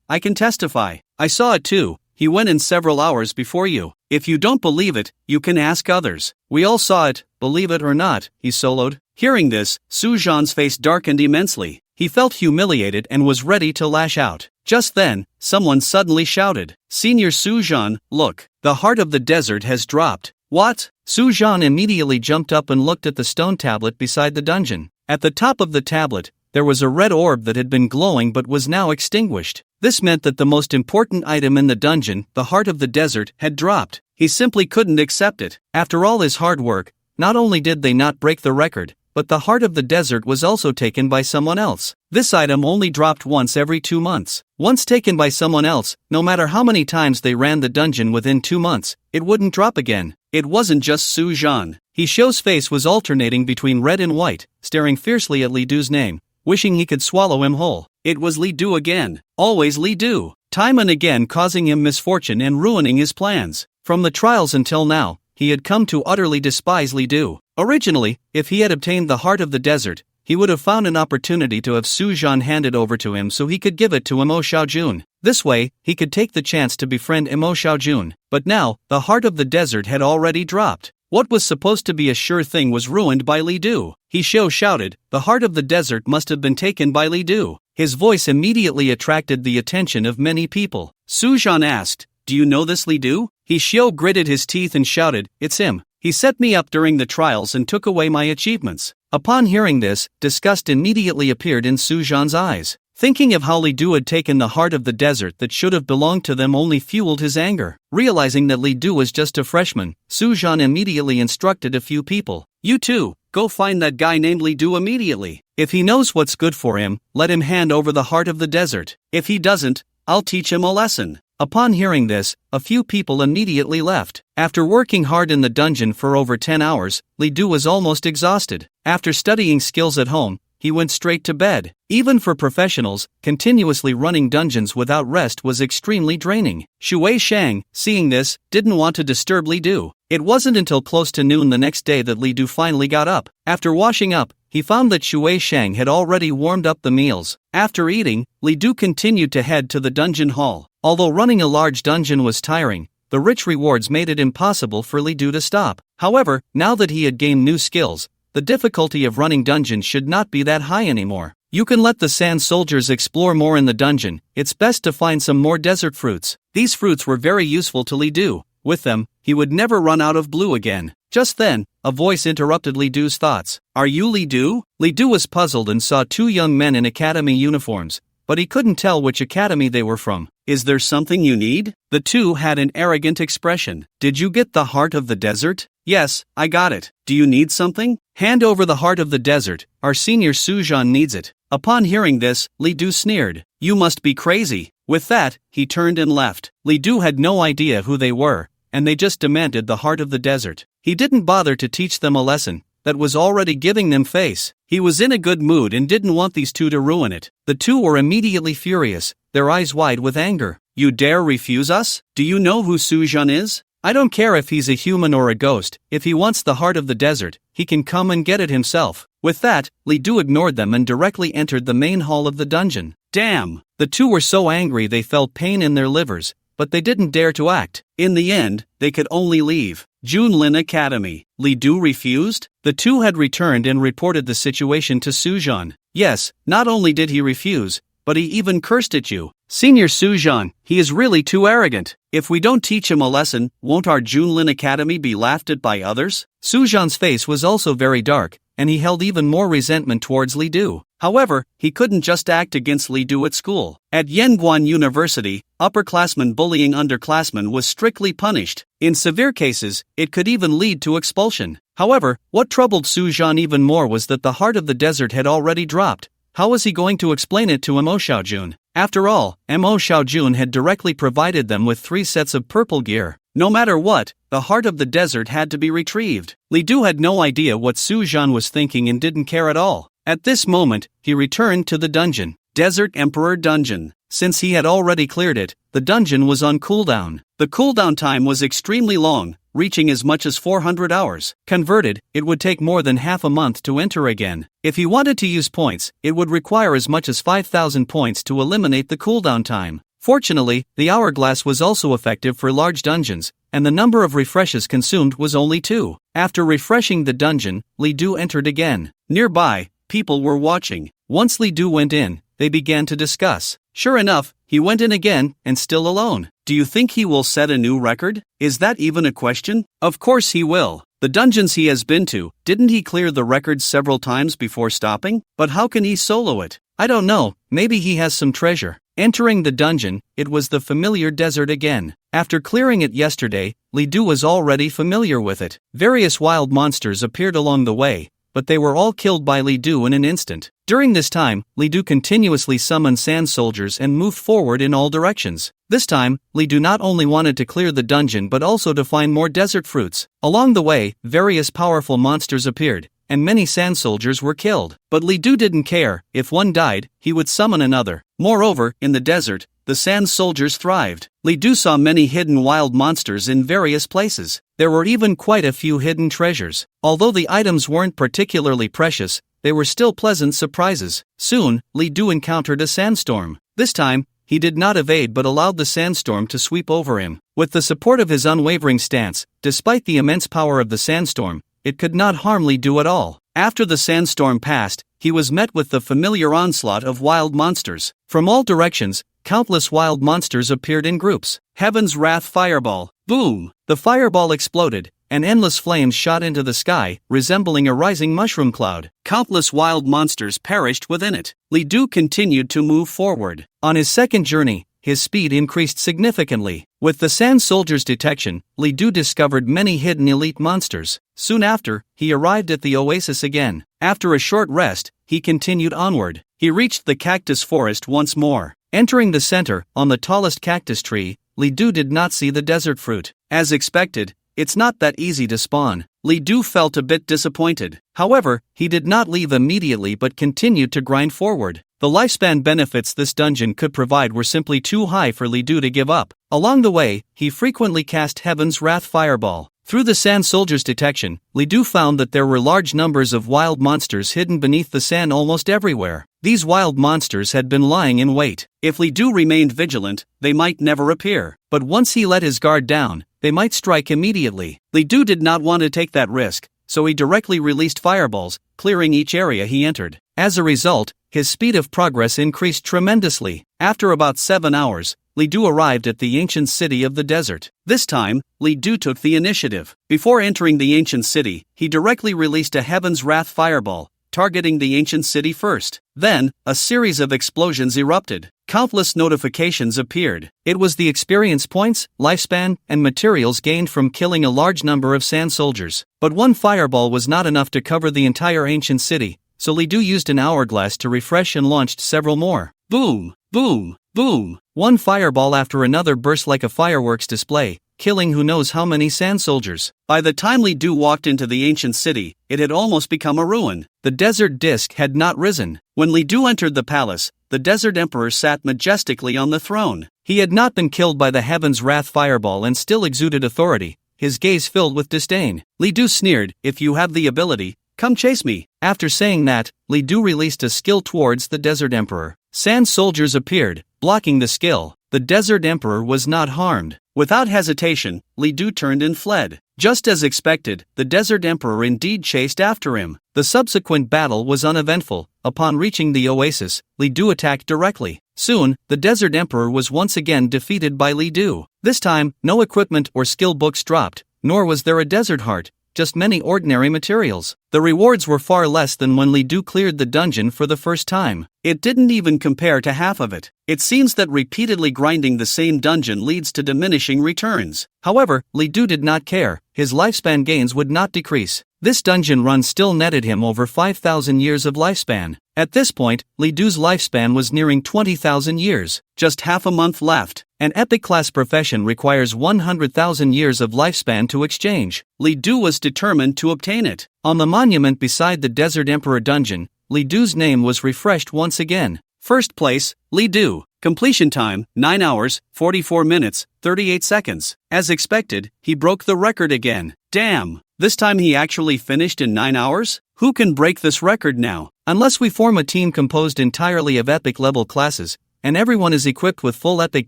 I can testify. I saw it too. He went in several hours before you. If you don't believe it, you can ask others. We all saw it, believe it or not, he soloed. Hearing this, Su Zhan's face darkened immensely. He felt humiliated and was ready to lash out. Just then, someone suddenly shouted, "Senior Su Zhan, look, the heart of the desert has dropped." What? Su Zhan immediately jumped up and looked at the stone tablet beside the dungeon. At the top of the tablet, there was a red orb that had been glowing but was now extinguished. This meant that the most important item in the dungeon, the heart of the desert, had dropped. He simply couldn't accept it. After all his hard work, not only did they not break the record, but the heart of the desert was also taken by someone else. This item only dropped once every 2 months. Once taken by someone else, no matter how many times they ran the dungeon within 2 months, it wouldn't drop again. It wasn't just Su Zhan. He Xiu's face was alternating between red and white, staring fiercely at Li Du's name, wishing he could swallow him whole. It was Li Du again. Always Li Du. Time and again causing him misfortune and ruining his plans. From the trials until now, he had come to utterly despise Li Du. Originally, if he had obtained the heart of the desert, he would have found an opportunity to have Su Zhan handed over to him so he could give it to Imo Xiaojun. This way, he could take the chance to befriend Imo Xiaojun. But now, the heart of the desert had already dropped. What was supposed to be a sure thing was ruined by Li Du. He Xiu shouted, "The heart of the desert must have been taken by Li Du." His voice immediately attracted the attention of many people. Su Zhan asked, "Do you know this Li Du?" He Xiu gritted his teeth and shouted, "It's him. He set me up during the trials and took away my achievements." Upon hearing this, disgust immediately appeared in Su Zhan's eyes. Thinking of how Li Du had taken the heart of the desert that should have belonged to them only fueled his anger. Realizing that Li Du was just a freshman, Su Zhan immediately instructed a few people, "You two, go find that guy named Li Du immediately. If he knows what's good for him, let him hand over the heart of the desert. If he doesn't, I'll teach him a lesson." Upon hearing this, a few people immediately left. After working hard in the dungeon for over 10 hours, Li Du was almost exhausted. After studying skills at home, he went straight to bed. Even for professionals, continuously running dungeons without rest was extremely draining. Shui Shang, seeing this, didn't want to disturb Li Du. It wasn't until close to noon the next day that Li Du finally got up. After washing up, he found that Shui Shang had already warmed up the meals. After eating, Li Du continued to head to the dungeon hall. Although running a large dungeon was tiring, the rich rewards made it impossible for Li Du to stop. However, now that he had gained new skills, the difficulty of running dungeons should not be that high anymore. You can let the sand soldiers explore more in the dungeon. It's best to find some more desert fruits. These fruits were very useful to Li Du. With them, he would never run out of blue again. Just then, a voice interrupted Li Du's thoughts. "Are you Li Du?" Li Du was puzzled and saw two young men in academy uniforms, but he couldn't tell which academy they were from. "Is there something you need?" The two had an arrogant expression. "Did you get the heart of the desert?" "Yes, I got it. Do you need something?" "Hand over the heart of the desert. Our senior Su Zhan needs it." Upon hearing this, Li Du sneered. "You must be crazy." With that, he turned and left. Li Du had no idea who they were, and they just demanded the heart of the desert. He didn't bother to teach them a lesson that was already giving them face. He was in a good mood and didn't want these two to ruin it. The two were immediately furious, their eyes wide with anger. "You dare refuse us? Do you know who Su Zhan is? I don't care if he's a human or a ghost. If he wants the heart of the desert, he can come and get it himself." With that, Li Du ignored them and directly entered the main hall of the dungeon. Damn! The two were so angry they felt pain in their livers, but they didn't dare to act. In the end, they could only leave. Junlin Academy. Li Du refused? The two had returned and reported the situation to Su Zhan. Yes, not only did he refuse, but he even cursed at you. "Senior Su Zhan, he is really too arrogant. If we don't teach him a lesson, won't our Junlin Academy be laughed at by others?" Su Zhan's face was also very dark, and he held even more resentment towards Li Du. However, he couldn't just act against Li Du at school. At Yanguan University, upperclassmen bullying underclassmen was strictly punished. In severe cases, it could even lead to expulsion. However, what troubled Su Zhan even more was that the heart of the desert had already dropped. How was he going to explain it to Imo Xiaojun? After all, Imo Xiaojun had directly provided them with 3 sets of purple gear. No matter what, the heart of the desert had to be retrieved. Li Du had no idea what Su Zhan was thinking and didn't care at all. At this moment, he returned to the dungeon. Desert Emperor Dungeon. Since he had already cleared it, the dungeon was on cooldown. The cooldown time was extremely long, reaching as much as 400 hours. Converted, it would take more than half a month to enter again. If he wanted to use points, it would require as much as 5,000 points to eliminate the cooldown time. Fortunately, the hourglass was also effective for large dungeons, and the number of refreshes consumed was only 2. After refreshing the dungeon, Li Du entered again. Nearby, people were watching. Once Li Du went in, they began to discuss. Sure enough, he went in again, and still alone. Do you think he will set a new record? Is that even a question? Of course he will. The dungeons he has been to, didn't he clear the records several times before stopping? But how can he solo it? I don't know, maybe he has some treasure. Entering the dungeon, it was the familiar desert again. After clearing it yesterday, Li Du was already familiar with it. Various wild monsters appeared along the way, but they were all killed by Li Du in an instant. During this time, Li Du continuously summoned sand soldiers and moved forward in all directions. This time, Li Du not only wanted to clear the dungeon but also to find more desert fruits. Along the way, various powerful monsters appeared, and many sand soldiers were killed. But Li Du didn't care. If one died, he would summon another. Moreover, in the desert, the sand soldiers thrived. Li Du saw many hidden wild monsters in various places. There were even quite a few hidden treasures. Although the items weren't particularly precious, they were still pleasant surprises. Soon, Li Du encountered a sandstorm. This time, he did not evade but allowed the sandstorm to sweep over him. With the support of his unwavering stance, despite the immense power of the sandstorm, it could not harm Li Du at all. After the sandstorm passed, he was met with the familiar onslaught of wild monsters. From all directions, countless wild monsters appeared in groups. Heaven's Wrath Fireball. Boom! The fireball exploded, and endless flames shot into the sky, resembling a rising mushroom cloud. Countless wild monsters perished within it. Li Du continued to move forward. On his second journey, his speed increased significantly. With the sand soldiers' detection, Li Du discovered many hidden elite monsters. Soon after, he arrived at the oasis again. After a short rest, he continued onward. He reached the cactus forest once more. Entering the center, on the tallest cactus tree, Li Du did not see the desert fruit. As expected, it's not that easy to spawn. Li Du felt a bit disappointed. However, he did not leave immediately but continued to grind forward. The lifespan benefits this dungeon could provide were simply too high for Li Du to give up. Along the way, he frequently cast Heaven's Wrath Fireball. Through the sand soldiers' detection, Li Du found that there were large numbers of wild monsters hidden beneath the sand almost everywhere. These wild monsters had been lying in wait. If Li Du remained vigilant, they might never appear. But once he let his guard down, they might strike immediately. Li Du did not want to take that risk, so he directly released fireballs, clearing each area he entered. As a result, his speed of progress increased tremendously. After about 7 hours, Li Du arrived at the ancient city of the desert. This time, Li Du took the initiative. Before entering the ancient city, he directly released a Heaven's Wrath Fireball, targeting the ancient city first. Then, a series of explosions erupted. Countless notifications appeared. It was the experience points, lifespan, and materials gained from killing a large number of sand soldiers. But one fireball was not enough to cover the entire ancient city, so Li Du used an hourglass to refresh and launched several more. Boom! Boom! Boom! One fireball after another burst like a fireworks display, killing who knows how many sand soldiers. By the time Li Du walked into the ancient city, it had almost become a ruin. The desert disk had not risen. When Li Du entered the palace, the desert emperor sat majestically on the throne. He had not been killed by the Heaven's Wrath Fireball and still exuded authority, his gaze filled with disdain. Li Du sneered, "If you have the ability, come chase me." After saying that, Li Du released a skill towards the desert emperor. Sand soldiers appeared, blocking the skill. The desert emperor was not harmed. Without hesitation, Li Du turned and fled. Just as expected, the desert emperor indeed chased after him. The subsequent battle was uneventful. Upon reaching the oasis, Li Du attacked directly. Soon, the desert emperor was once again defeated by Li Du. This time, no equipment or skill books dropped, nor was there a desert heart, just many ordinary materials. The rewards were far less than when Li Du cleared the dungeon for the first time. It didn't even compare to half of it. It seems that repeatedly grinding the same dungeon leads to diminishing returns. However, Li Du did not care. His lifespan gains would not decrease. This dungeon run still netted him over 5,000 years of lifespan. At this point, Li Du's lifespan was nearing 20,000 years. Just half a month left. An epic-class profession requires 100,000 years of lifespan to exchange. Li Du was determined to obtain it. On the monument beside the Desert Emperor dungeon, Li Du's name was refreshed once again. First place, Li Du. Completion time, 9 hours, 44 minutes, 38 seconds. As expected, he broke the record again. Damn! This time he actually finished in 9 hours? Who can break this record now? Unless we form a team composed entirely of epic level classes, and everyone is equipped with full epic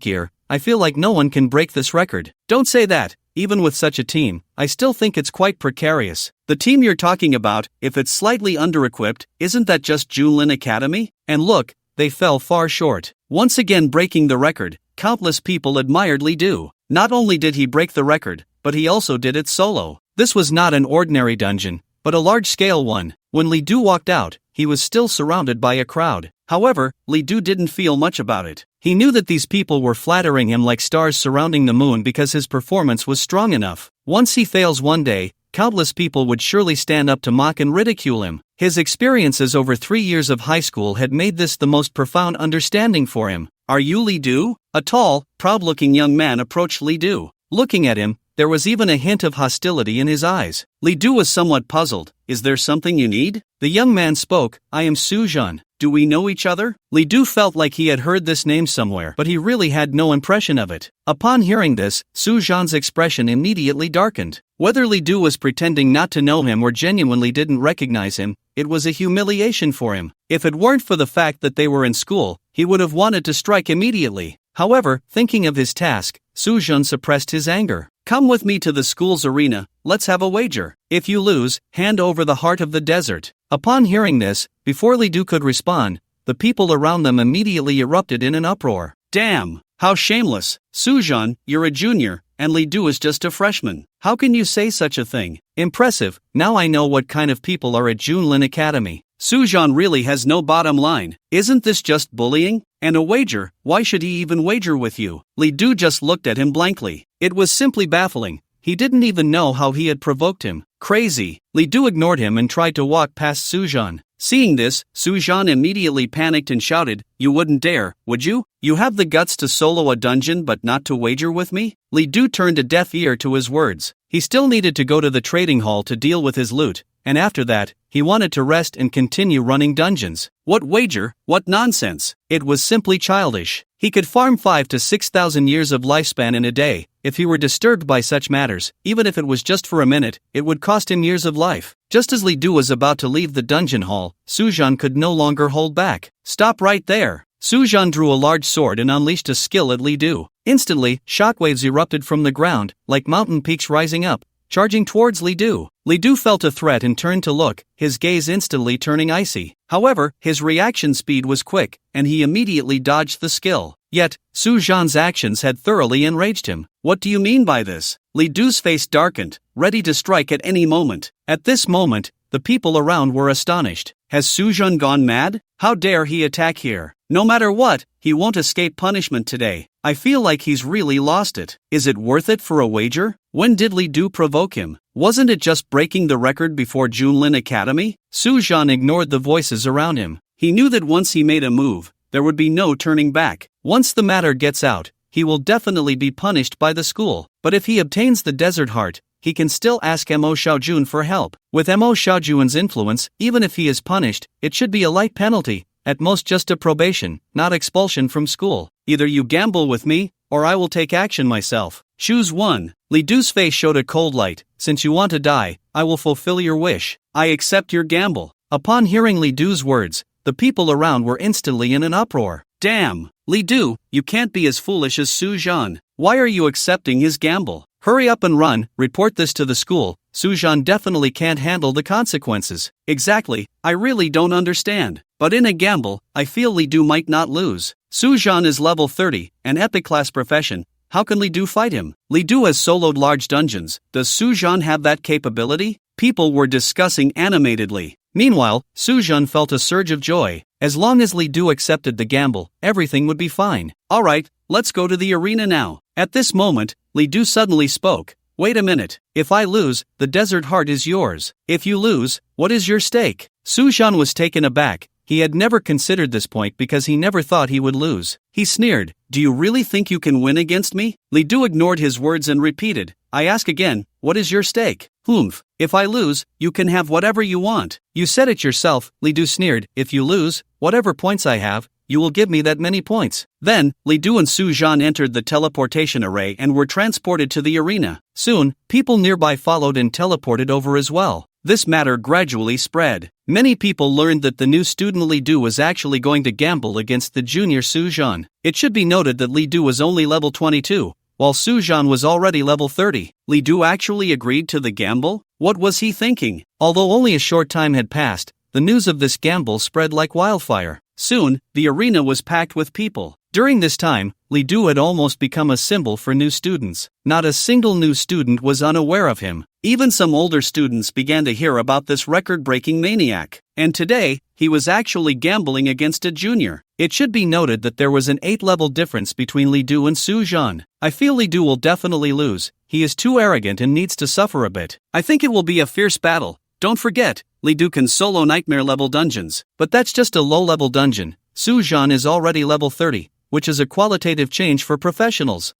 gear, I feel like no one can break this record. Don't say that. Even with such a team, I still think it's quite precarious. The team you're talking about, if it's slightly under-equipped, isn't that just Junlin Academy? And look, they fell far short. Once again breaking the record, countless people admired Li Du. Not only did he break the record, but he also did it solo. This was not an ordinary dungeon, but a large-scale one. When Li Du walked out, he was still surrounded by a crowd. However, Li Du didn't feel much about it. He knew that these people were flattering him like stars surrounding the moon because his performance was strong enough. Once he fails one day, countless people would surely stand up to mock and ridicule him. His experiences over 3 years of high school had made this the most profound understanding for him. "Are you Li Du?" A tall, proud-looking young man approached Li Du. Looking at him, there was even a hint of hostility in his eyes. Li Du was somewhat puzzled. "Is there something you need?" The young man spoke. "I am Sujun. Do we know each other?" Li Du felt like he had heard this name somewhere, but he really had no impression of it. Upon hearing this, Sujun's expression immediately darkened. Whether Li Du was pretending not to know him or genuinely didn't recognize him, it was a humiliation for him. If it weren't for the fact that they were in school, he would have wanted to strike immediately. However, thinking of his task, Sujun suppressed his anger. "Come with me to the school's arena, let's have a wager. If you lose, hand over the heart of the desert." Upon hearing this, before Li Du could respond, the people around them immediately erupted in an uproar. "Damn, how shameless! Sujun, you're a junior, and Li Du is just a freshman. How can you say such a thing? Impressive, now I know what kind of people are at Junlin Academy. Sujun really has no bottom line. Isn't this just bullying? And a wager, why should he even wager with you?" Li Du just looked at him blankly. It was simply baffling. He didn't even know how he had provoked him. Crazy. Li Du ignored him and tried to walk past Sujun. Seeing this, Sujun immediately panicked and shouted, "You wouldn't dare, would you? You have the guts to solo a dungeon but not to wager with me?" Li Du turned a deaf ear to his words. He still needed to go to the trading hall to deal with his loot, and after that, he wanted to rest and continue running dungeons. What wager? What nonsense! It was simply childish. He could farm 5 to 6,000 years of lifespan in a day. If he were disturbed by such matters, even if it was just for a minute, it would cost him years of life. Just as Li Du was about to leave the dungeon hall, Sujun could no longer hold back. "Stop right there!" Sujun drew a large sword and unleashed a skill at Li Du. Instantly, shockwaves erupted from the ground, like mountain peaks rising up, charging towards Li Du. Li Du felt a threat and turned to look, his gaze instantly turning icy. However, his reaction speed was quick, and he immediately dodged the skill. Yet, Sujun's actions had thoroughly enraged him. "What do you mean by this?" Li Du's face darkened, ready to strike at any moment. At this moment, the people around were astonished. Has Sujun gone mad? How dare he attack here? No matter what, he won't escape punishment today. I feel like he's really lost it. Is it worth it for a wager? When did Li Du provoke him? Wasn't it just breaking the record before Junlin Academy? Sujun ignored the voices around him. He knew that once he made a move, there would be no turning back. Once the matter gets out, he will definitely be punished by the school. But if he obtains the Desert Heart, he can still ask Mo Xiaojun for help. With Mo Xiaojun's influence, even if he is punished, it should be a light penalty, at most just a probation, not expulsion from school. Either you gamble with me, or I will take action myself. Choose one. Li Du's face showed a cold light. Since you want to die, I will fulfill your wish. I accept your gamble. Upon hearing Li Du's words, the people around were instantly in an uproar. Damn! Li Du, you can't be as foolish as Sujun. Why are you accepting his gamble? Hurry up and run, report this to the school. Sujun definitely can't handle the consequences. Exactly, I really don't understand. But in a gamble, I feel Li Du might not lose. Sujun is level 30, an epic class profession. How can Li Du fight him? Li Du has soloed large dungeons. Does Sujun have that capability? People were discussing animatedly. Meanwhile, Sujun felt a surge of joy. As long as Li Du accepted the gamble, everything would be fine. Alright, let's go to the arena now. At this moment, Li Du suddenly spoke. Wait a minute. If I lose, the Desert Heart is yours. If you lose, what is your stake? Sujun was taken aback. He had never considered this point because he never thought he would lose. He sneered. Do you really think you can win against me? Li Du ignored his words and repeated. I ask again, what is your stake? Humph. If I lose, you can have whatever you want. You said it yourself, Li Du sneered. If you lose, whatever points I have, you will give me that many points. Then, Li Du and Sujun entered the teleportation array and were transported to the arena. Soon, people nearby followed and teleported over as well. This matter gradually spread. Many people learned that the new student Li Du was actually going to gamble against the junior Sujun. It should be noted that Li Du was only level 22, while Sujun was already level 30. Li Du actually agreed to the gamble? What was he thinking? Although only a short time had passed, the news of this gamble spread like wildfire. Soon, the arena was packed with people. During this time, Li Du had almost become a symbol for new students. Not a single new student was unaware of him. Even some older students began to hear about this record-breaking maniac. And today, he was actually gambling against a junior. It should be noted that there was an 8-level difference between Li Du and Su Zhan. I feel Li Du will definitely lose. He is too arrogant and needs to suffer a bit. I think it will be a fierce battle. Don't forget, Li Du can solo nightmare-level dungeons. But that's just a low-level dungeon. Su Zhan is already level 30. Which is a qualitative change for professionals.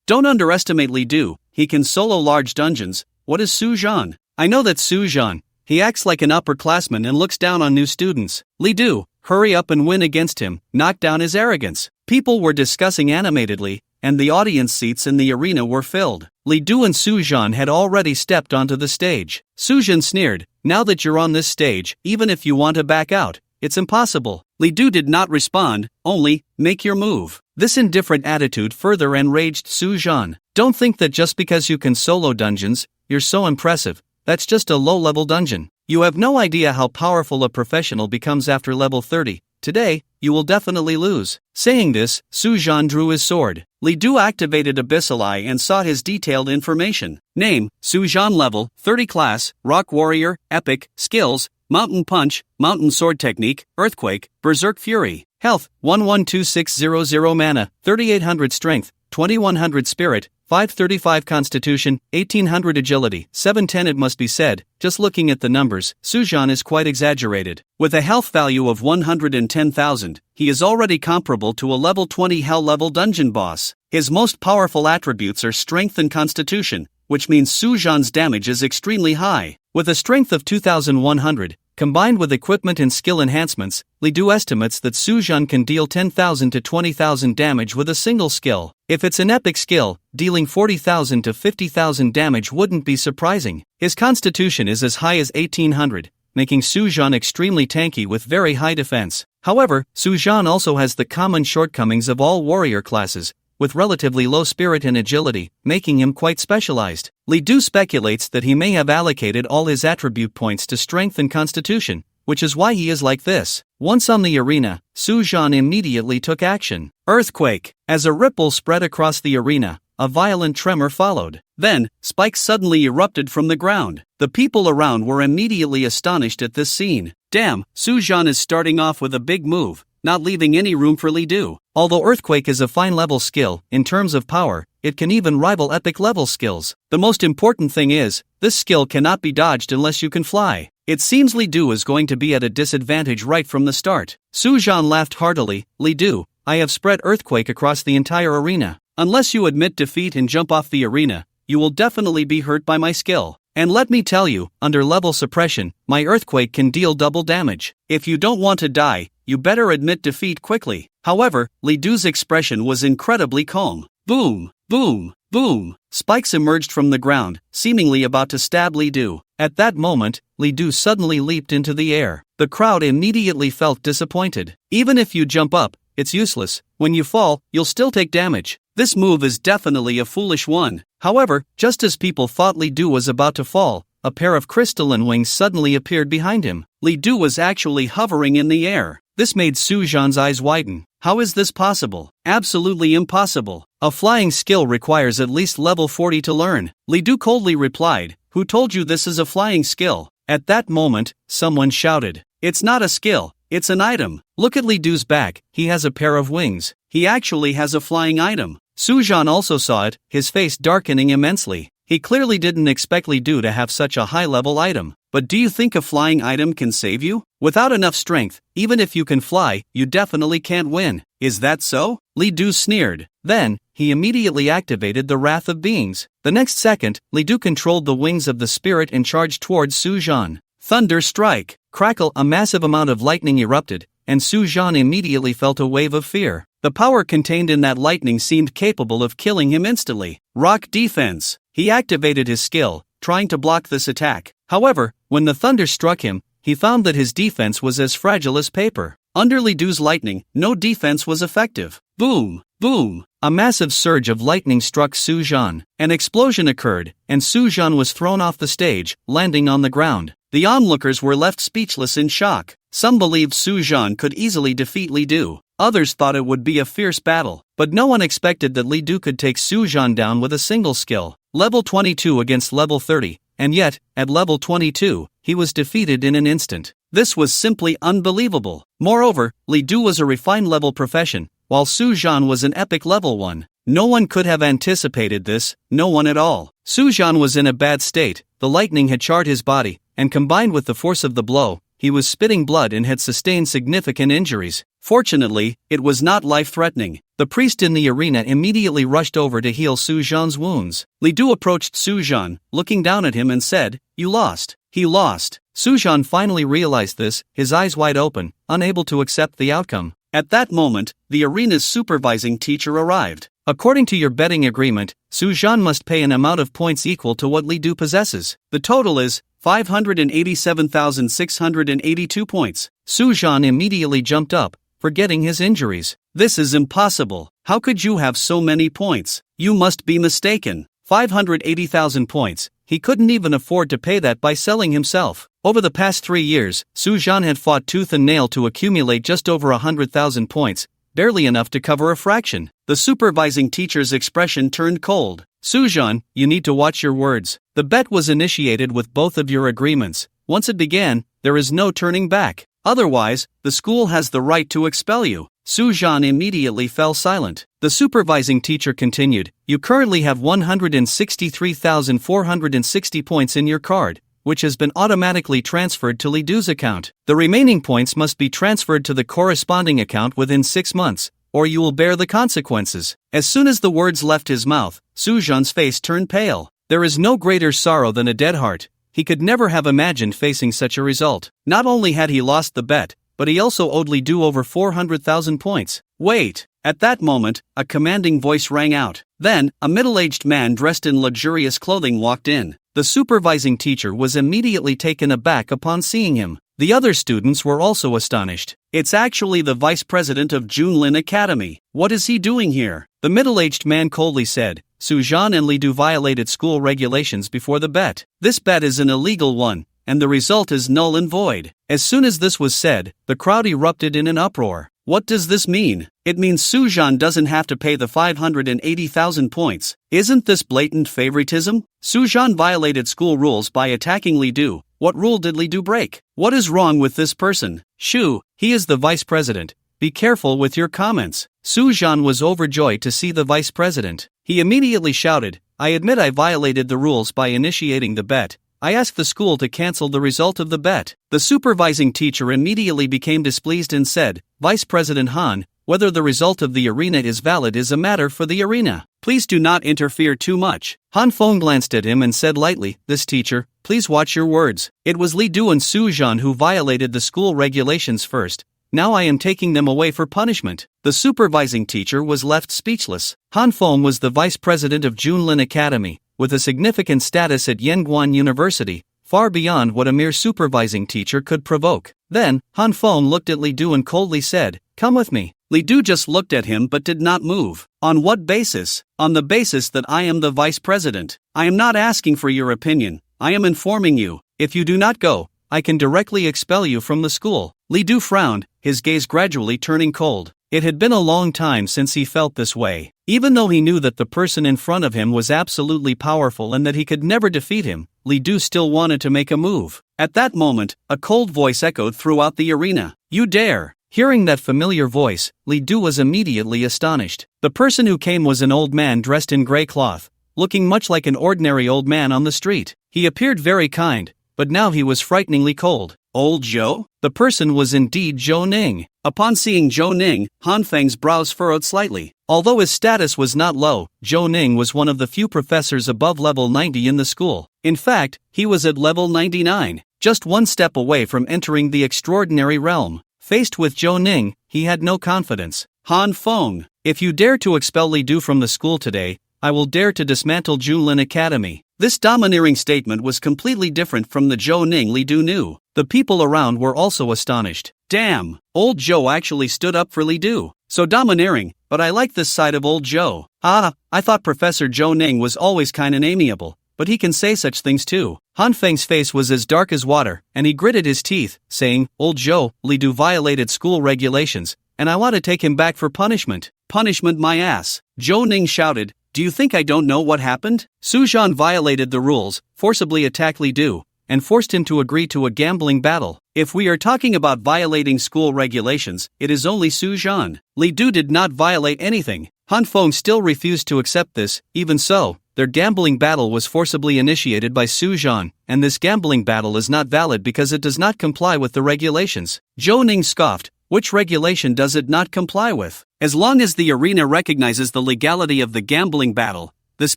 Don't underestimate Li Du, he can solo large dungeons. What is Su Zhan? I know that Su Zhan, he acts like an upperclassman and looks down on new students. Li Du, hurry up and win against him, knock down his arrogance. People were discussing animatedly, and the audience seats in the arena were filled. Li Du and Su Zhan had already stepped onto the stage. Su Zhan sneered, now that you're on this stage, even if you want to back out, it's impossible. Li Du did not respond, only, make your move. This indifferent attitude further enraged Su Zhan. Don't think that just because you can solo dungeons, you're so impressive. That's just a low-level dungeon. You have no idea how powerful a professional becomes after level 30. Today, you will definitely lose. Saying this, Su Zhan drew his sword. Li Du activated Abyssal Eye and sought his detailed information. Name, Su Zhan level, 30 class, Rock Warrior, Epic, Skills, Mountain Punch, Mountain Sword Technique, Earthquake, Berserk Fury. Health, 112600 Mana, 3800 Strength, 2100 Spirit, 535 Constitution, 1800 Agility, 710. It must be said, just looking at the numbers, Su Zhan is quite exaggerated. With a health value of 110,000, he is already comparable to a level 20 Hell-level dungeon boss. His most powerful attributes are Strength and Constitution, which means Su Zhan's damage is extremely high. With a strength of 2,100, combined with equipment and skill enhancements, Li Du estimates that Su Zhan can deal 10,000 to 20,000 damage with a single skill. If it's an epic skill, dealing 40,000 to 50,000 damage wouldn't be surprising. His constitution is as high as 1,800, making Su Zhan extremely tanky with very high defense. However, Su Zhan also has the common shortcomings of all warrior classes, with relatively low spirit and agility, making him quite specialized. Li Du speculates that he may have allocated all his attribute points to strength and constitution, which is why he is like this. Once on the arena, Su Zhan immediately took action. Earthquake. As a ripple spread across the arena, a violent tremor followed. Then, spikes suddenly erupted from the ground. The people around were immediately astonished at this scene. Damn, Su Zhan is starting off with a big move, not leaving any room for Li Du. Although Earthquake is a fine-level skill, in terms of power, it can even rival epic-level skills. The most important thing is, this skill cannot be dodged unless you can fly. It seems Li Du is going to be at a disadvantage right from the start. Su Zhan laughed heartily. Li Du, I have spread Earthquake across the entire arena. Unless you admit defeat and jump off the arena, you will definitely be hurt by my skill. And let me tell you, under level suppression, my Earthquake can deal double damage. If you don't want to die, you better admit defeat quickly. However, Li Du's expression was incredibly calm. Boom, boom, boom. Spikes emerged from the ground, seemingly about to stab Li Du. At that moment, Li Du suddenly leaped into the air. The crowd immediately felt disappointed. Even if you jump up, it's useless. When you fall, you'll still take damage. This move is definitely a foolish one. However, just as people thought Li Du was about to fall, a pair of crystalline wings suddenly appeared behind him. Li Du was actually hovering in the air. This made Su Zhan's eyes widen. How is this possible? Absolutely impossible. A flying skill requires at least level 40 to learn. Li Du coldly replied, who told you this is a flying skill? At that moment, someone shouted, it's not a skill, it's an item. Look at Li Du's back, he has a pair of wings. He actually has a flying item. Su Zhan also saw it, his face darkening immensely. He clearly didn't expect Li Du to have such a high-level item. But do you think a flying item can save you? Without enough strength, even if you can fly, you definitely can't win. Is that so? Li Du sneered. Then, he immediately activated the Wrath of Beings. The next second, Li Du controlled the wings of the spirit and charged towards Su Zhan. Thunder strike. Crackle, a massive amount of lightning erupted, and Su Zhan immediately felt a wave of fear. The power contained in that lightning seemed capable of killing him instantly. Rock defense. He activated his skill, trying to block this attack. However, when the thunder struck him, he found that his defense was as fragile as paper. Under Li Du's lightning, no defense was effective. Boom, boom. A massive surge of lightning struck Su Zhan. An explosion occurred, and Su Zhan was thrown off the stage, landing on the ground. The onlookers were left speechless in shock. Some believed Su Zhan could easily defeat Li Du. Others thought it would be a fierce battle, but no one expected that Li Du could take Su Zhan down with a single skill. Level 22 against level 30, and yet, at level 22, he was defeated in an instant. This was simply unbelievable. Moreover, Li Du was a refined level profession, while Su Zhan was an epic level 1. No one could have anticipated this, no one at all. Su Zhan was in a bad state, the lightning had charred his body, and combined with the force of the blow, he was spitting blood and had sustained significant injuries. Fortunately, it was not life-threatening. The priest in the arena immediately rushed over to heal Su Zhan's wounds. Li Du approached Su Zhan, looking down at him and said, "You lost." He lost. Su Zhan finally realized this, his eyes wide open, unable to accept the outcome. At that moment, the arena's supervising teacher arrived. According to your betting agreement, Su Zhan must pay an amount of points equal to what Li Du possesses. The total is 587,682 points. Su Zhan immediately jumped up, forgetting his injuries. This is impossible. How could you have so many points? You must be mistaken. 580,000 points. He couldn't even afford to pay that by selling himself. Over the past 3 years, Su Zhan had fought tooth and nail to accumulate just over 100,000 points, barely enough to cover a fraction. The supervising teacher's expression turned cold. Su Zhan, you need to watch your words. The bet was initiated with both of your agreements. Once it began, there is no turning back. Otherwise, the school has the right to expel you. Su Zhan immediately fell silent. The supervising teacher continued, you currently have 163,460 points in your card, which has been automatically transferred to Li Du's account. The remaining points must be transferred to the corresponding account within 6 months, or you will bear the consequences. As soon as the words left his mouth, Su Zhan's face turned pale. There is no greater sorrow than a dead heart. He could never have imagined facing such a result. Not only had he lost the bet, but he also owed Li Du over 400,000 points. Wait! At that moment, a commanding voice rang out. Then, a middle-aged man dressed in luxurious clothing walked in. The supervising teacher was immediately taken aback upon seeing him. The other students were also astonished. It's actually the vice president of Junlin Academy. What is he doing here? The middle-aged man coldly said, Su Zhan and Li Du violated school regulations before the bet. This bet is an illegal one, and the result is null and void. As soon as this was said, the crowd erupted in an uproar. What does this mean? It means Su Zhan doesn't have to pay the 580,000 points. Isn't this blatant favoritism? Su Zhan violated school rules by attacking Li Du. What rule did Li Du break? What is wrong with this person? Shu, he is the vice president. Be careful with your comments. Su Zhan was overjoyed to see the vice president. He immediately shouted, I admit I violated the rules by initiating the bet. I asked the school to cancel the result of the bet. The supervising teacher immediately became displeased and said, Vice President Han, whether the result of the arena is valid is a matter for the arena. Please do not interfere too much. Han Feng glanced at him and said lightly, This teacher, please watch your words. It was Li Du and Su Zhan who violated the school regulations first. Now I am taking them away for punishment. The supervising teacher was left speechless. Han Feng was the vice president of Junlin Academy, with a significant status at Yanguan University, far beyond what a mere supervising teacher could provoke. Then, Han Feng looked at Li Du and coldly said, Come with me. Li Du just looked at him but did not move. On what basis? On the basis that I am the vice president. I am not asking for your opinion. I am informing you. If you do not go, I can directly expel you from the school. Li Du frowned, his gaze gradually turning cold. It had been a long time since he felt this way. Even though he knew that the person in front of him was absolutely powerful and that he could never defeat him, Li Du still wanted to make a move. At that moment, a cold voice echoed throughout the arena. You dare! Hearing that familiar voice, Li Du was immediately astonished. The person who came was an old man dressed in gray cloth, looking much like an ordinary old man on the street. He appeared very kind, but now he was frighteningly cold. Old Zhou? The person was indeed Zhou Ning. Upon seeing Zhou Ning, Han Feng's brows furrowed slightly. Although his status was not low, Zhou Ning was one of the few professors above level 90 in the school. In fact, he was at level 99, just one step away from entering the extraordinary realm. Faced with Zhou Ning, he had no confidence. Han Feng, if you dare to expel Li Du from the school today, I will dare to dismantle Junlin Academy. This domineering statement was completely different from the Zhou Ning Li Du knew. The people around were also astonished. Damn, old Zhou actually stood up for Li Du. So domineering, but I like this side of old Zhou. I thought Professor Zhou Ning was always kind and amiable, but he can say such things too. Han Feng's face was as dark as water, and he gritted his teeth, saying, Old Zhou, Li Du violated school regulations, and I want to take him back for punishment. Punishment my ass. Zhou Ning shouted. Do you think I don't know what happened? Suzhan violated the rules, forcibly attacked Li Du, and forced him to agree to a gambling battle. If we are talking about violating school regulations, it is only Suzhan. Li Du did not violate anything. Han Feng still refused to accept this. Even so, their gambling battle was forcibly initiated by Suzhan, and this gambling battle is not valid because it does not comply with the regulations. Zhou Ning scoffed. Which regulation does it not comply with? As long as the arena recognizes the legality of the gambling battle, this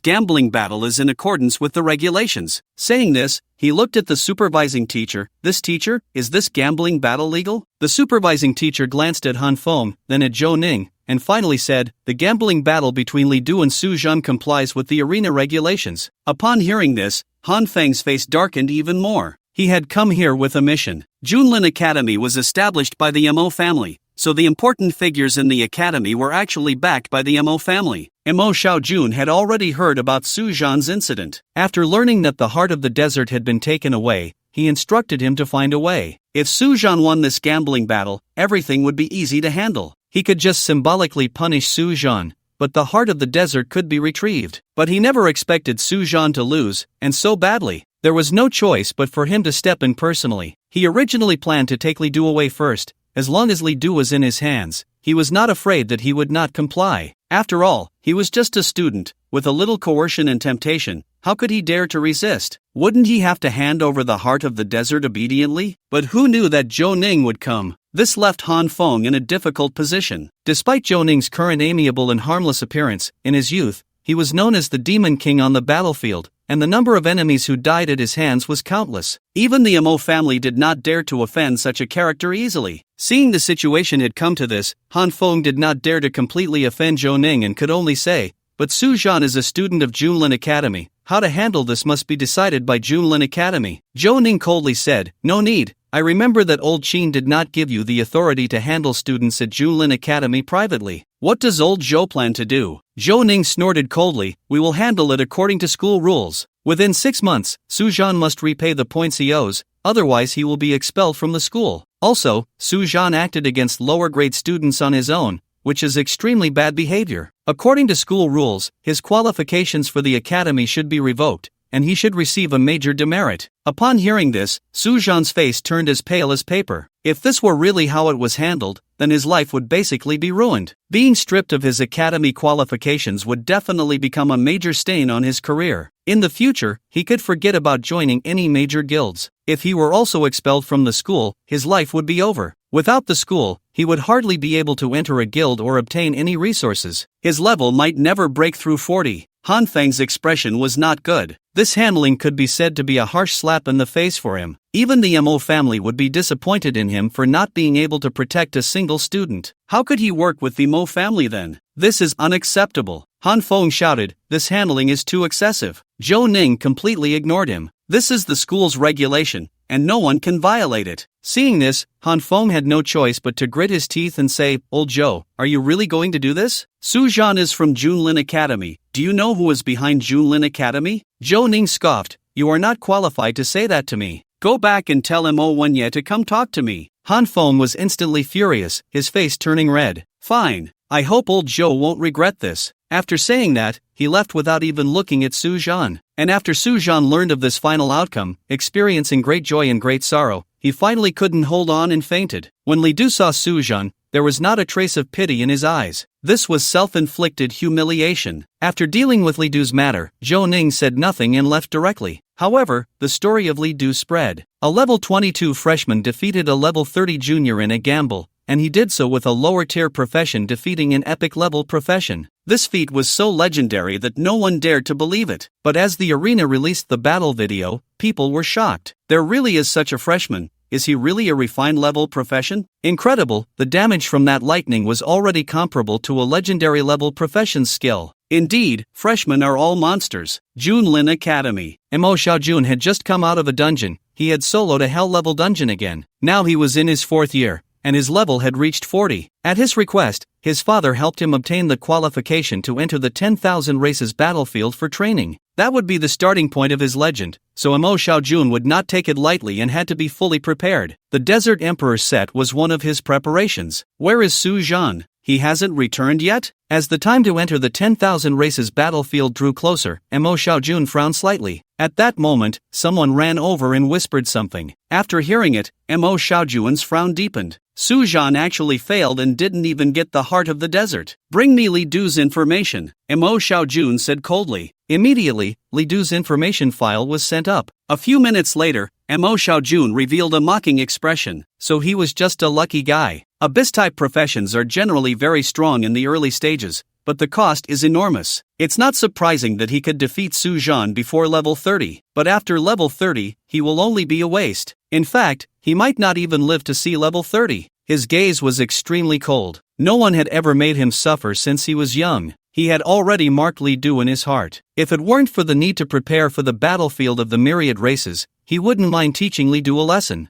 gambling battle is in accordance with the regulations. Saying this, he looked at the supervising teacher. This teacher, is this gambling battle legal? The supervising teacher glanced at Han Feng, then at Zhou Ning, and finally said, the gambling battle between Li Du and Suzhan complies with the arena regulations. Upon hearing this, Han Feng's face darkened even more. He had come here with a mission. Junlin Academy was established by the Mo family, so the important figures in the academy were actually backed by the Mo family. Mo Xiaojun had already heard about Suzhan's incident. After learning that the heart of the desert had been taken away, he instructed him to find a way. If Suzhan won this gambling battle, everything would be easy to handle. He could just symbolically punish Suzhan, but the heart of the desert could be retrieved. But he never expected Suzhan to lose, and so badly. There was no choice but for him to step in personally. He originally planned to take Li Du away first. As long as Li Du was in his hands, he was not afraid that he would not comply. After all, he was just a student. With a little coercion and temptation, how could he dare to resist? Wouldn't he have to hand over the heart of the desert obediently? But who knew that Zhou Ning would come? This left Han Feng in a difficult position. Despite Zhou Ning's current amiable and harmless appearance, in his youth, he was known as the Demon King on the battlefield, and the number of enemies who died at his hands was countless. Even the Mo family did not dare to offend such a character easily. Seeing the situation had come to this, Han Feng did not dare to completely offend Zhou Ning and could only say, but Suzhan is a student of Junlin Academy. How to handle this must be decided by Junlin Academy. Zhou Ning coldly said, no need. I remember that old Qin did not give you the authority to handle students at Junlin Academy privately. What does old Zhou plan to do? Zhou Ning snorted coldly, we will handle it according to school rules. Within 6 months, Suzhan must repay the points he owes, otherwise he will be expelled from the school. Also, Suzhan acted against lower grade students on his own, which is extremely bad behavior. According to school rules, his qualifications for the academy should be revoked, and he should receive a major demerit. Upon hearing this, Suzhan's face turned as pale as paper. If this were really how it was handled, then his life would basically be ruined. Being stripped of his academy qualifications would definitely become a major stain on his career. In the future, he could forget about joining any major guilds. If he were also expelled from the school, his life would be over. Without the school, he would hardly be able to enter a guild or obtain any resources. His level might never break through 40. Han Feng's expression was not good. This handling could be said to be a harsh slap in the face for him. Even the Mo family would be disappointed in him for not being able to protect a single student. How could he work with the Mo family then? This is unacceptable. Han Feng shouted, this handling is too excessive. Zhou Ning completely ignored him. This is the school's regulation, and no one can violate it. Seeing this, Han Feng had no choice but to grit his teeth and say, old Zhou, are you really going to do this? Suzhan is from Junlin Academy. Do you know who is behind Junlin Academy? Zhou Ning scoffed, you are not qualified to say that to me. Go back and tell Mo Wenye to come talk to me. Han Feng was instantly furious, his face turning red. Fine. I hope old Zhou won't regret this. After saying that, he left without even looking at Suzhan. And after Suzhan learned of this final outcome, experiencing great joy and great sorrow, he finally couldn't hold on and fainted. When Li Du saw Suzhan, there was not a trace of pity in his eyes. This was self-inflicted humiliation. After dealing with Li Du's matter, Zhou Ning said nothing and left directly. However, the story of Li Du spread. A level 22 freshman defeated a level 30 junior in a gamble, and he did so with a lower-tier profession defeating an epic-level profession. This feat was so legendary that no one dared to believe it. But as the arena released the battle video, people were shocked. There really is such a freshman. Is he really a refined level profession? Incredible, the damage from that lightning was already comparable to a legendary level profession's skill. Indeed, freshmen are all monsters. Junlin Academy. Mo Xiaojun had just come out of a dungeon. He had soloed a hell-level dungeon again. Now he was in his 4th year, and his level had reached 40. At his request, his father helped him obtain the qualification to enter the 10,000 races battlefield for training. That would be the starting point of his legend, so Mo Xiaojun would not take it lightly and had to be fully prepared. The Desert Emperor set was one of his preparations. Where is Su Zhan? He hasn't returned yet? As the time to enter the 10,000 races battlefield drew closer, Mo Xiaojun frowned slightly. At that moment, someone ran over and whispered something. After hearing it, Mo Xiaojun's frown deepened. Su Zhan actually failed and didn't even get the heart of the desert. Bring me Li Du's information, Mo Xiaojun said coldly. Immediately, Li Du's information file was sent up. A few minutes later, Mo Xiaojun revealed a mocking expression. So he was just a lucky guy. Abyss-type professions are generally very strong in the early stages, but the cost is enormous. It's not surprising that he could defeat Su Zhan before level 30, but after level 30, he will only be a waste. In fact, he might not even live to see level 30. His gaze was extremely cold. No one had ever made him suffer since he was young. He had already marked Li Du in his heart. If it weren't for the need to prepare for the battlefield of the myriad races, he wouldn't mind teaching Li Du a lesson.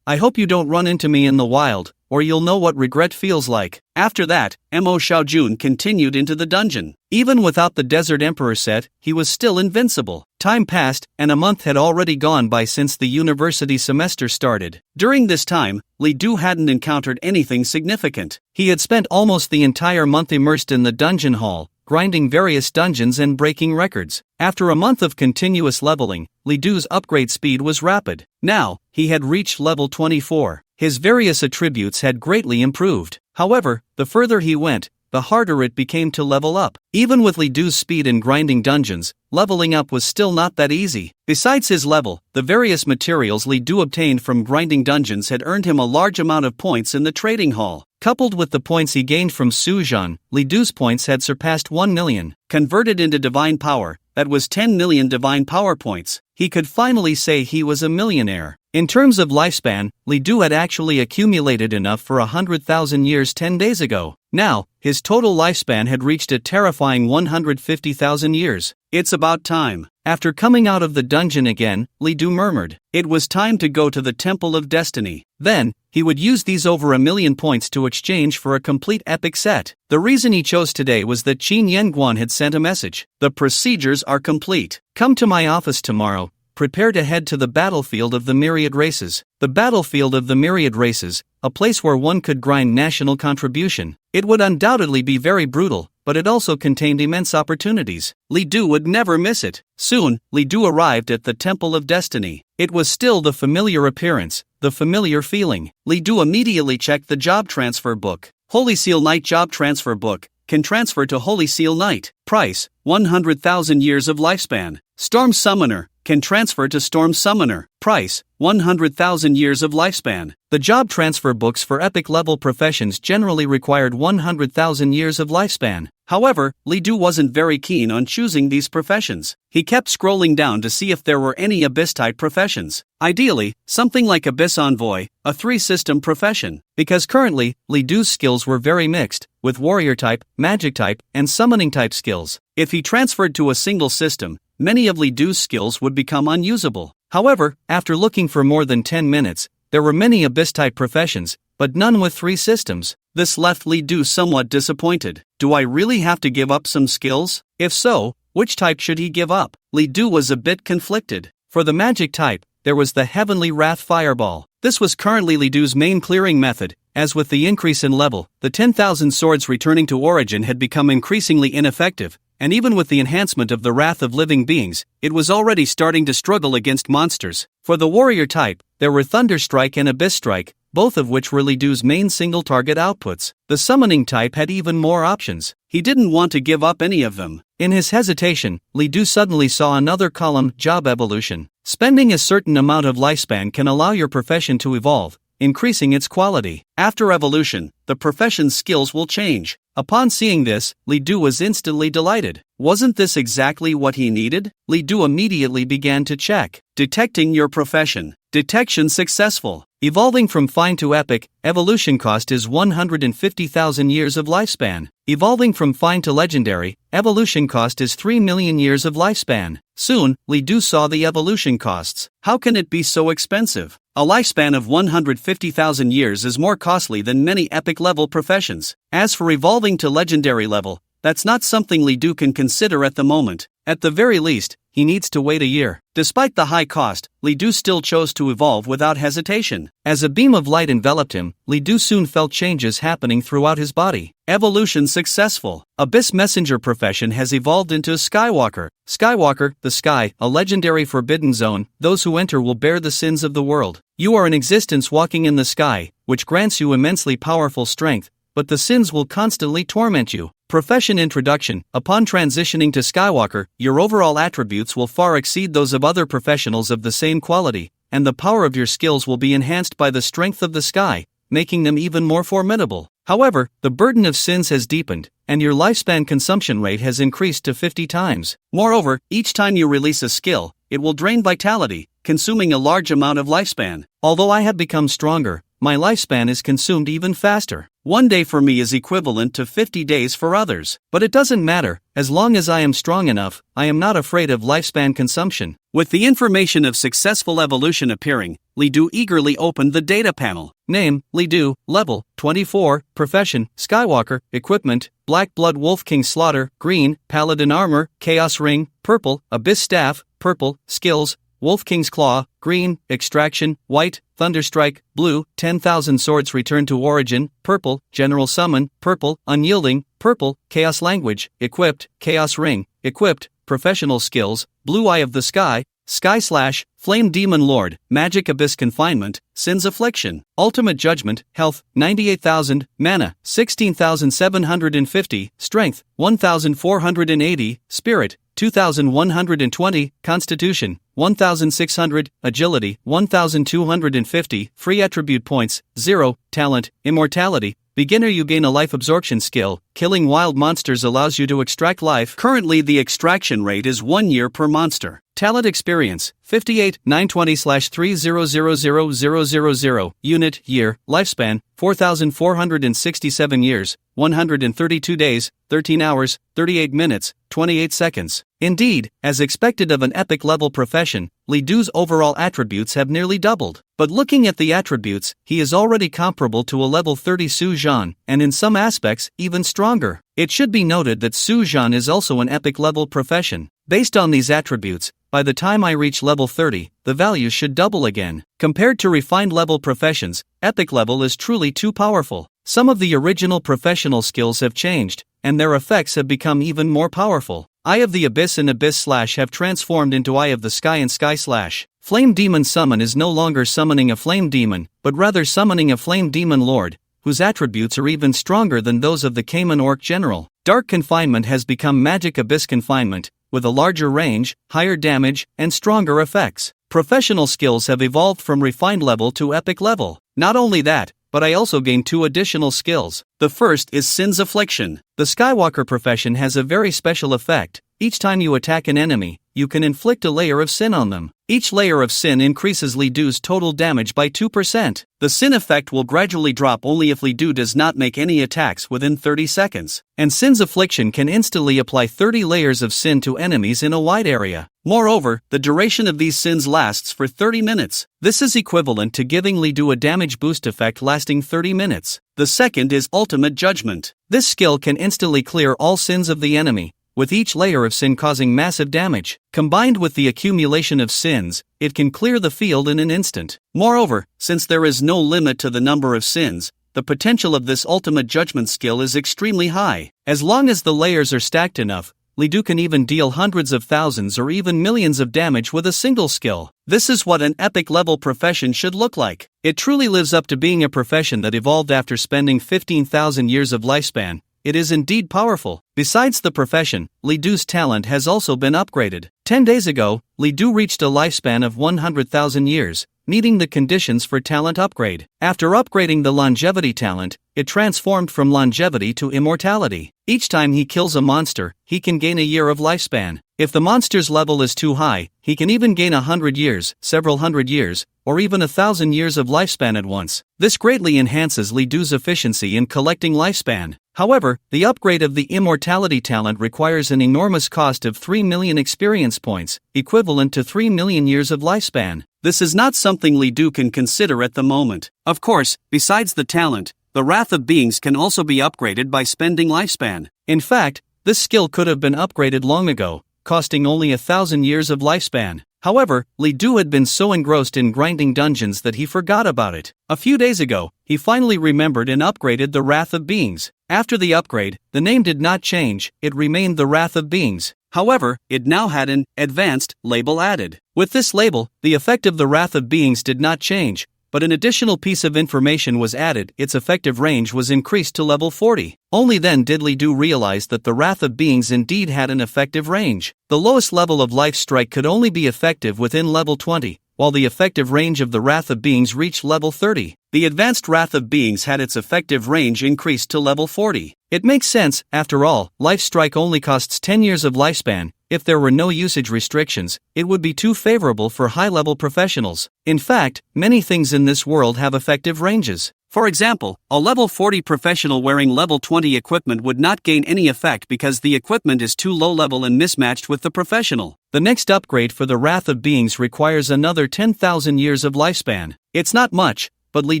I hope you don't run into me in the wild, or you'll know what regret feels like. After that, Mo Xiaojun continued into the dungeon. Even without the Desert Emperor set, he was still invincible. Time passed, and a month had already gone by since the university semester started. During this time, Li Du hadn't encountered anything significant. He had spent almost the entire month immersed in the dungeon hall, grinding various dungeons and breaking records. After a month of continuous leveling, Li Du's upgrade speed was rapid. Now, he had reached level 24. His various attributes had greatly improved. However, the further he went, the harder it became to level up. Even with Li Du's speed in grinding dungeons, leveling up was still not that easy. Besides his level, the various materials Li Du obtained from grinding dungeons had earned him a large amount of points in the trading hall. Coupled with the points he gained from Su Zhan, Li Du's points had surpassed 1 million. Converted into divine power, that was 10 million divine power points. He could finally say he was a millionaire. In terms of lifespan, Li Du had actually accumulated enough for 100,000 years 10 days ago. Now, his total lifespan had reached a terrifying 150,000 years. It's about time. After coming out of the dungeon again, Li Du murmured. It was time to go to the Temple of Destiny. Then, he would use these over 1 million points to exchange for a complete epic set. The reason he chose today was that Qin Yanguan had sent a message. The procedures are complete. Come to my office tomorrow. Prepare to head to the battlefield of the myriad races. The battlefield of the myriad races, a place where one could grind national contribution. It would undoubtedly be very brutal, but it also contained immense opportunities. Li Du would never miss it. Soon, Li Du arrived at the Temple of Destiny. It was still the familiar appearance, the familiar feeling. Li Du immediately checked the job transfer book. Holy Seal Knight job transfer book. Can transfer to Holy Seal Knight. Price, 100,000 years of lifespan. Storm Summoner. Can transfer to Storm Summoner. Price, 100,000 years of lifespan. The job transfer books for epic level professions generally required 100,000 years of lifespan. However, Li Du wasn't very keen on choosing these professions. He kept scrolling down to see if there were any Abyss-type professions. Ideally, something like Abyss Envoy, a 3-system profession. Because currently, Li Du's skills were very mixed, with warrior-type, magic-type, and summoning-type skills. If he transferred to a single system, many of Li Du's skills would become unusable. However, after looking for more than 10 minutes, there were many Abyss-type professions, but none with 3 systems. This left Li Du somewhat disappointed. Do I really have to give up some skills? If so, which type should he give up? Li Du was a bit conflicted. For the magic type, there was the Heavenly Wrath Fireball. This was currently Li Du's main clearing method. As with the increase in level, the 10,000 swords returning to origin had become increasingly ineffective, and even with the enhancement of the wrath of living beings, it was already starting to struggle against monsters. For the warrior type, there were Thunder Strike and Abyss Strike, both of which were Li Du's main single-target outputs. The summoning type had even more options. He didn't want to give up any of them. In his hesitation, Li Du suddenly saw another column, Job Evolution. Spending a certain amount of lifespan can allow your profession to evolve, increasing its quality. After evolution, the profession's skills will change. Upon seeing this, Li Du was instantly delighted. Wasn't this exactly what he needed? Li Du immediately began to check. Detecting your profession. Detection successful. Evolving from fine to epic, evolution cost is 150,000 years of lifespan. Evolving from fine to legendary, evolution cost is 3 million years of lifespan. Soon, Li Du saw the evolution costs. How can it be so expensive? A lifespan of 150,000 years is more costly than many epic-level professions. As for evolving to legendary level, that's not something Li Du can consider at the moment. At the very least, he needs to wait a year. Despite the high cost, Li Du still chose to evolve without hesitation. As a beam of light enveloped him, Li Du soon felt changes happening throughout his body. Evolution successful. Abyss Messenger profession has evolved into a Skywalker. Skywalker, the sky, a legendary forbidden zone. Those who enter will bear the sins of the world. You are an existence walking in the sky, which grants you immensely powerful strength, but the sins will constantly torment you. Profession introduction. Upon transitioning to Skywalker, your overall attributes will far exceed those of other professionals of the same quality, and the power of your skills will be enhanced by the strength of the sky, making them even more formidable. However, the burden of sins has deepened, and your lifespan consumption rate has increased to 50 times. Moreover, each time you release a skill, it will drain vitality, consuming a large amount of lifespan. Although I have become stronger, my lifespan is consumed even faster. 1 day for me is equivalent to 50 days for others. But it doesn't matter, as long as I am strong enough, I am not afraid of lifespan consumption. With the information of successful evolution appearing, Li Du eagerly opened the data panel. Name, Li Du, level, 24, profession, Skywalker, equipment, Black Blood Wolf King Slaughter, green, Paladin Armor, Chaos Ring, purple, Abyss Staff, purple, skills, Wolf King's Claw, green, extraction, white, Thunderstrike, blue, 10,000 swords return to origin, purple, General Summon, purple, unyielding, purple, Chaos Language, equipped, Chaos Ring, equipped, professional skills, Blue Eye of the Sky, Sky Slash, Flame Demon Lord, Magic Abyss Confinement, Sin's Affliction, Ultimate Judgment, Health, 98,000, Mana, 16,750, Strength, 1,480, Spirit, 2,120, Constitution, 1,600, Agility, 1,250, Free Attribute Points, 0, Talent, Immortality. Beginner, you gain a life absorption skill. Killing wild monsters allows you to extract life. Currently the extraction rate is 1 year per monster. Talent experience, 58, 920/3000000. Unit, year, lifespan, 4,467 years, 132 days, 13 hours, 38 minutes, 28 seconds. Indeed, as expected of an epic-level profession, Li Du's overall attributes have nearly doubled. But looking at the attributes, he is already comparable to a level 30 Su Zhan, and in some aspects, even stronger. It should be noted that Su Zhan is also an epic-level profession. Based on these attributes, by the time I reach level 30, the value should double again. Compared to refined level professions, epic level is truly too powerful. Some of the original professional skills have changed, and their effects have become even more powerful. Eye of the Abyss and Abyss Slash have transformed into Eye of the Sky and Sky Slash. Flame Demon Summon is no longer summoning a flame demon, but rather summoning a flame demon lord, whose attributes are even stronger than those of the Cayman Orc General. Dark Confinement has become Magic Abyss Confinement, with a larger range, higher damage, and stronger effects. Professional skills have evolved from refined level to epic level. Not only that, but I also gained 2 additional skills. The first is Sin's Affliction. The Skywalker profession has a very special effect. Each time you attack an enemy, you can inflict a layer of sin on them. Each layer of sin increases Li Du's total damage by 2%. The sin effect will gradually drop only if Li Du does not make any attacks within 30 seconds. And Sin's Affliction can instantly apply 30 layers of sin to enemies in a wide area. Moreover, the duration of these sins lasts for 30 minutes. This is equivalent to giving Li Du a damage boost effect lasting 30 minutes. The second is Ultimate Judgment. This skill can instantly clear all sins of the enemy, with each layer of sin causing massive damage. Combined with the accumulation of sins, it can clear the field in an instant. Moreover, since there is no limit to the number of sins, the potential of this Ultimate Judgment skill is extremely high. As long as the layers are stacked enough, Li Du can even deal hundreds of thousands or even millions of damage with a single skill. This is what an epic-level profession should look like. It truly lives up to being a profession that evolved after spending 15,000 years of lifespan. It is indeed powerful. Besides the profession, Li Du's talent has also been upgraded. 10 days ago, Li Du reached a lifespan of 100,000 years, meeting the conditions for talent upgrade. After upgrading the longevity talent, it transformed from longevity to immortality. Each time he kills a monster, he can gain a year of lifespan. If the monster's level is too high, he can even gain 100 years, several hundred years, or even 1,000 years of lifespan at once. This greatly enhances Li Du's efficiency in collecting lifespan. However, the upgrade of the immortality talent requires an enormous cost of 3 million experience points, equivalent to 3 million years of lifespan. This is not something Li Du can consider at the moment. Of course, besides the talent, the Wrath of Beings can also be upgraded by spending lifespan. In fact, this skill could have been upgraded long ago, costing only 1,000 years of lifespan. However, Li Du had been so engrossed in grinding dungeons that he forgot about it. A few days ago, he finally remembered and upgraded the Wrath of Beings. After the upgrade, the name did not change, it remained the Wrath of Beings. However, it now had an advanced label added. With this label, the effect of the Wrath of Beings did not change, but an additional piece of information was added. Its effective range was increased to level 40. Only then did Li Du realize that the Wrath of Beings indeed had an effective range. The lowest level of Life Strike could only be effective within level 20, while the effective range of the Wrath of Beings reached level 30. The advanced Wrath of Beings had its effective range increased to level 40. It makes sense, after all, Life Strike only costs 10 years of lifespan. If there were no usage restrictions, it would be too favorable for high-level professionals. In fact, many things in this world have effective ranges. For example, a level 40 professional wearing level 20 equipment would not gain any effect because the equipment is too low level and mismatched with the professional. The next upgrade for the Wrath of Beings requires another 10,000 years of lifespan. It's not much, but Li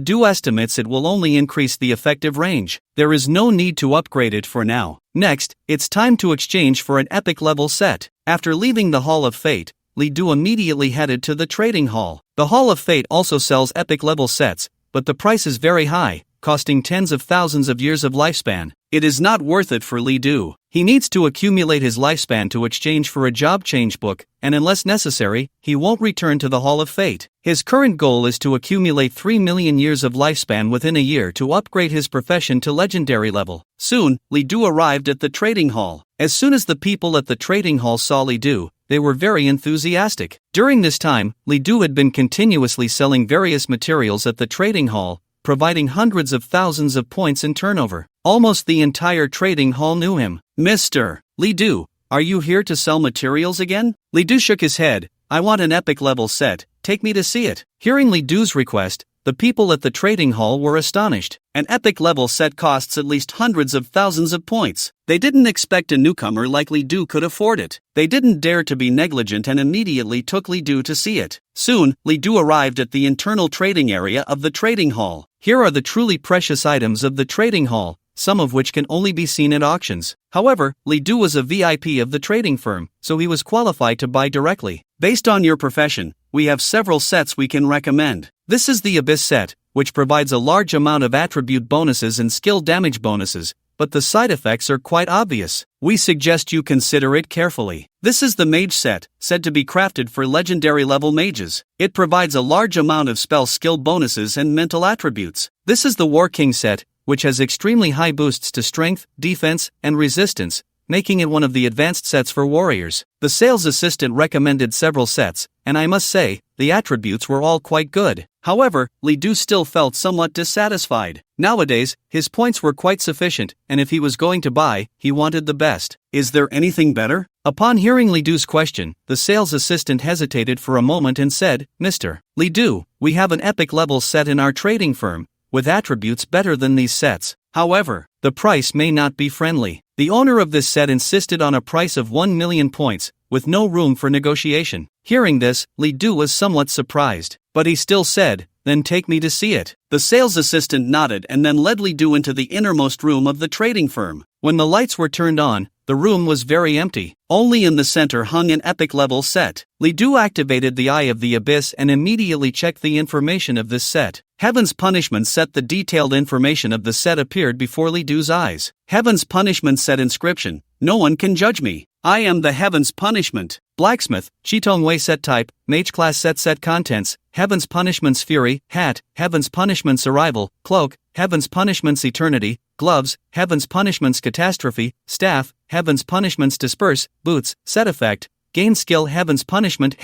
Du estimates it will only increase the effective range. There is no need to upgrade it for now. Next, it's time to exchange for an epic level set. After leaving the Hall of Fate, Li Du immediately headed to the trading hall. The Hall of Fate also sells epic level sets, but the price is very high, costing tens of thousands of years of lifespan. It is not worth it for Li Du. He needs to accumulate his lifespan to exchange for a job change book, and unless necessary, he won't return to the Hall of Fate. His current goal is to accumulate 3 million years of lifespan within a year to upgrade his profession to legendary level. Soon, Li Du arrived at the trading hall. As soon as the people at the trading hall saw Li Du, they were very enthusiastic. During this time, Li Du had been continuously selling various materials at the trading hall, providing hundreds of thousands of points in turnover. Almost the entire trading hall knew him. Mr. Li Du, are you here to sell materials again? Li Du shook his head. I want an epic level set, take me to see it. Hearing Li Du's request, the people at the trading hall were astonished. An epic level set costs at least hundreds of thousands of points. They didn't expect a newcomer like Li Du could afford it. They didn't dare to be negligent and immediately took Li Du to see it. Soon, Li Du arrived at the internal trading area of the trading hall. Here are the truly precious items of the trading hall, some of which can only be seen at auctions. However, Li Du was a VIP of the trading firm, so he was qualified to buy directly. Based on your profession, we have several sets we can recommend. This is the Abyss set, which provides a large amount of attribute bonuses and skill damage bonuses, but the side effects are quite obvious. We suggest you consider it carefully. This is the Mage set, said to be crafted for legendary level mages. It provides a large amount of spell skill bonuses and mental attributes. This is the War King set, which has extremely high boosts to strength, defense, and resistance, making it one of the advanced sets for warriors. The sales assistant recommended several sets, and I must say, the attributes were all quite good. However, Li Du still felt somewhat dissatisfied. Nowadays, his points were quite sufficient, and if he was going to buy, he wanted the best. Is there anything better? Upon hearing Li Du's question, the sales assistant hesitated for a moment and said, Mr. Li Du, we have an epic level set in our trading firm, with attributes better than these sets. However, the price may not be friendly. The owner of this set insisted on a price of 1 million points, with no room for negotiation. Hearing this, Li Du was somewhat surprised, but he still said, then take me to see it. The sales assistant nodded and then led Li Du into the innermost room of the trading firm. When the lights were turned on, the room was very empty. Only in the center hung an epic level set. Li Du activated the Eye of the Abyss and immediately checked the information of this set. Heaven's Punishment set. The detailed information of the set appeared before Li Du's eyes. Heaven's Punishment set inscription, no one can judge me. I am the Heaven's Punishment. Blacksmith, Chitongwei set type, Mage class set contents, Heaven's Punishment's Fury, hat, Heaven's Punishment's Arrival, cloak, Heaven's Punishment's Eternity, gloves, Heaven's Punishment's Catastrophe, staff, Heaven's Punishment's Disperse, boots, set effect, gain skill. Heaven's Punishment,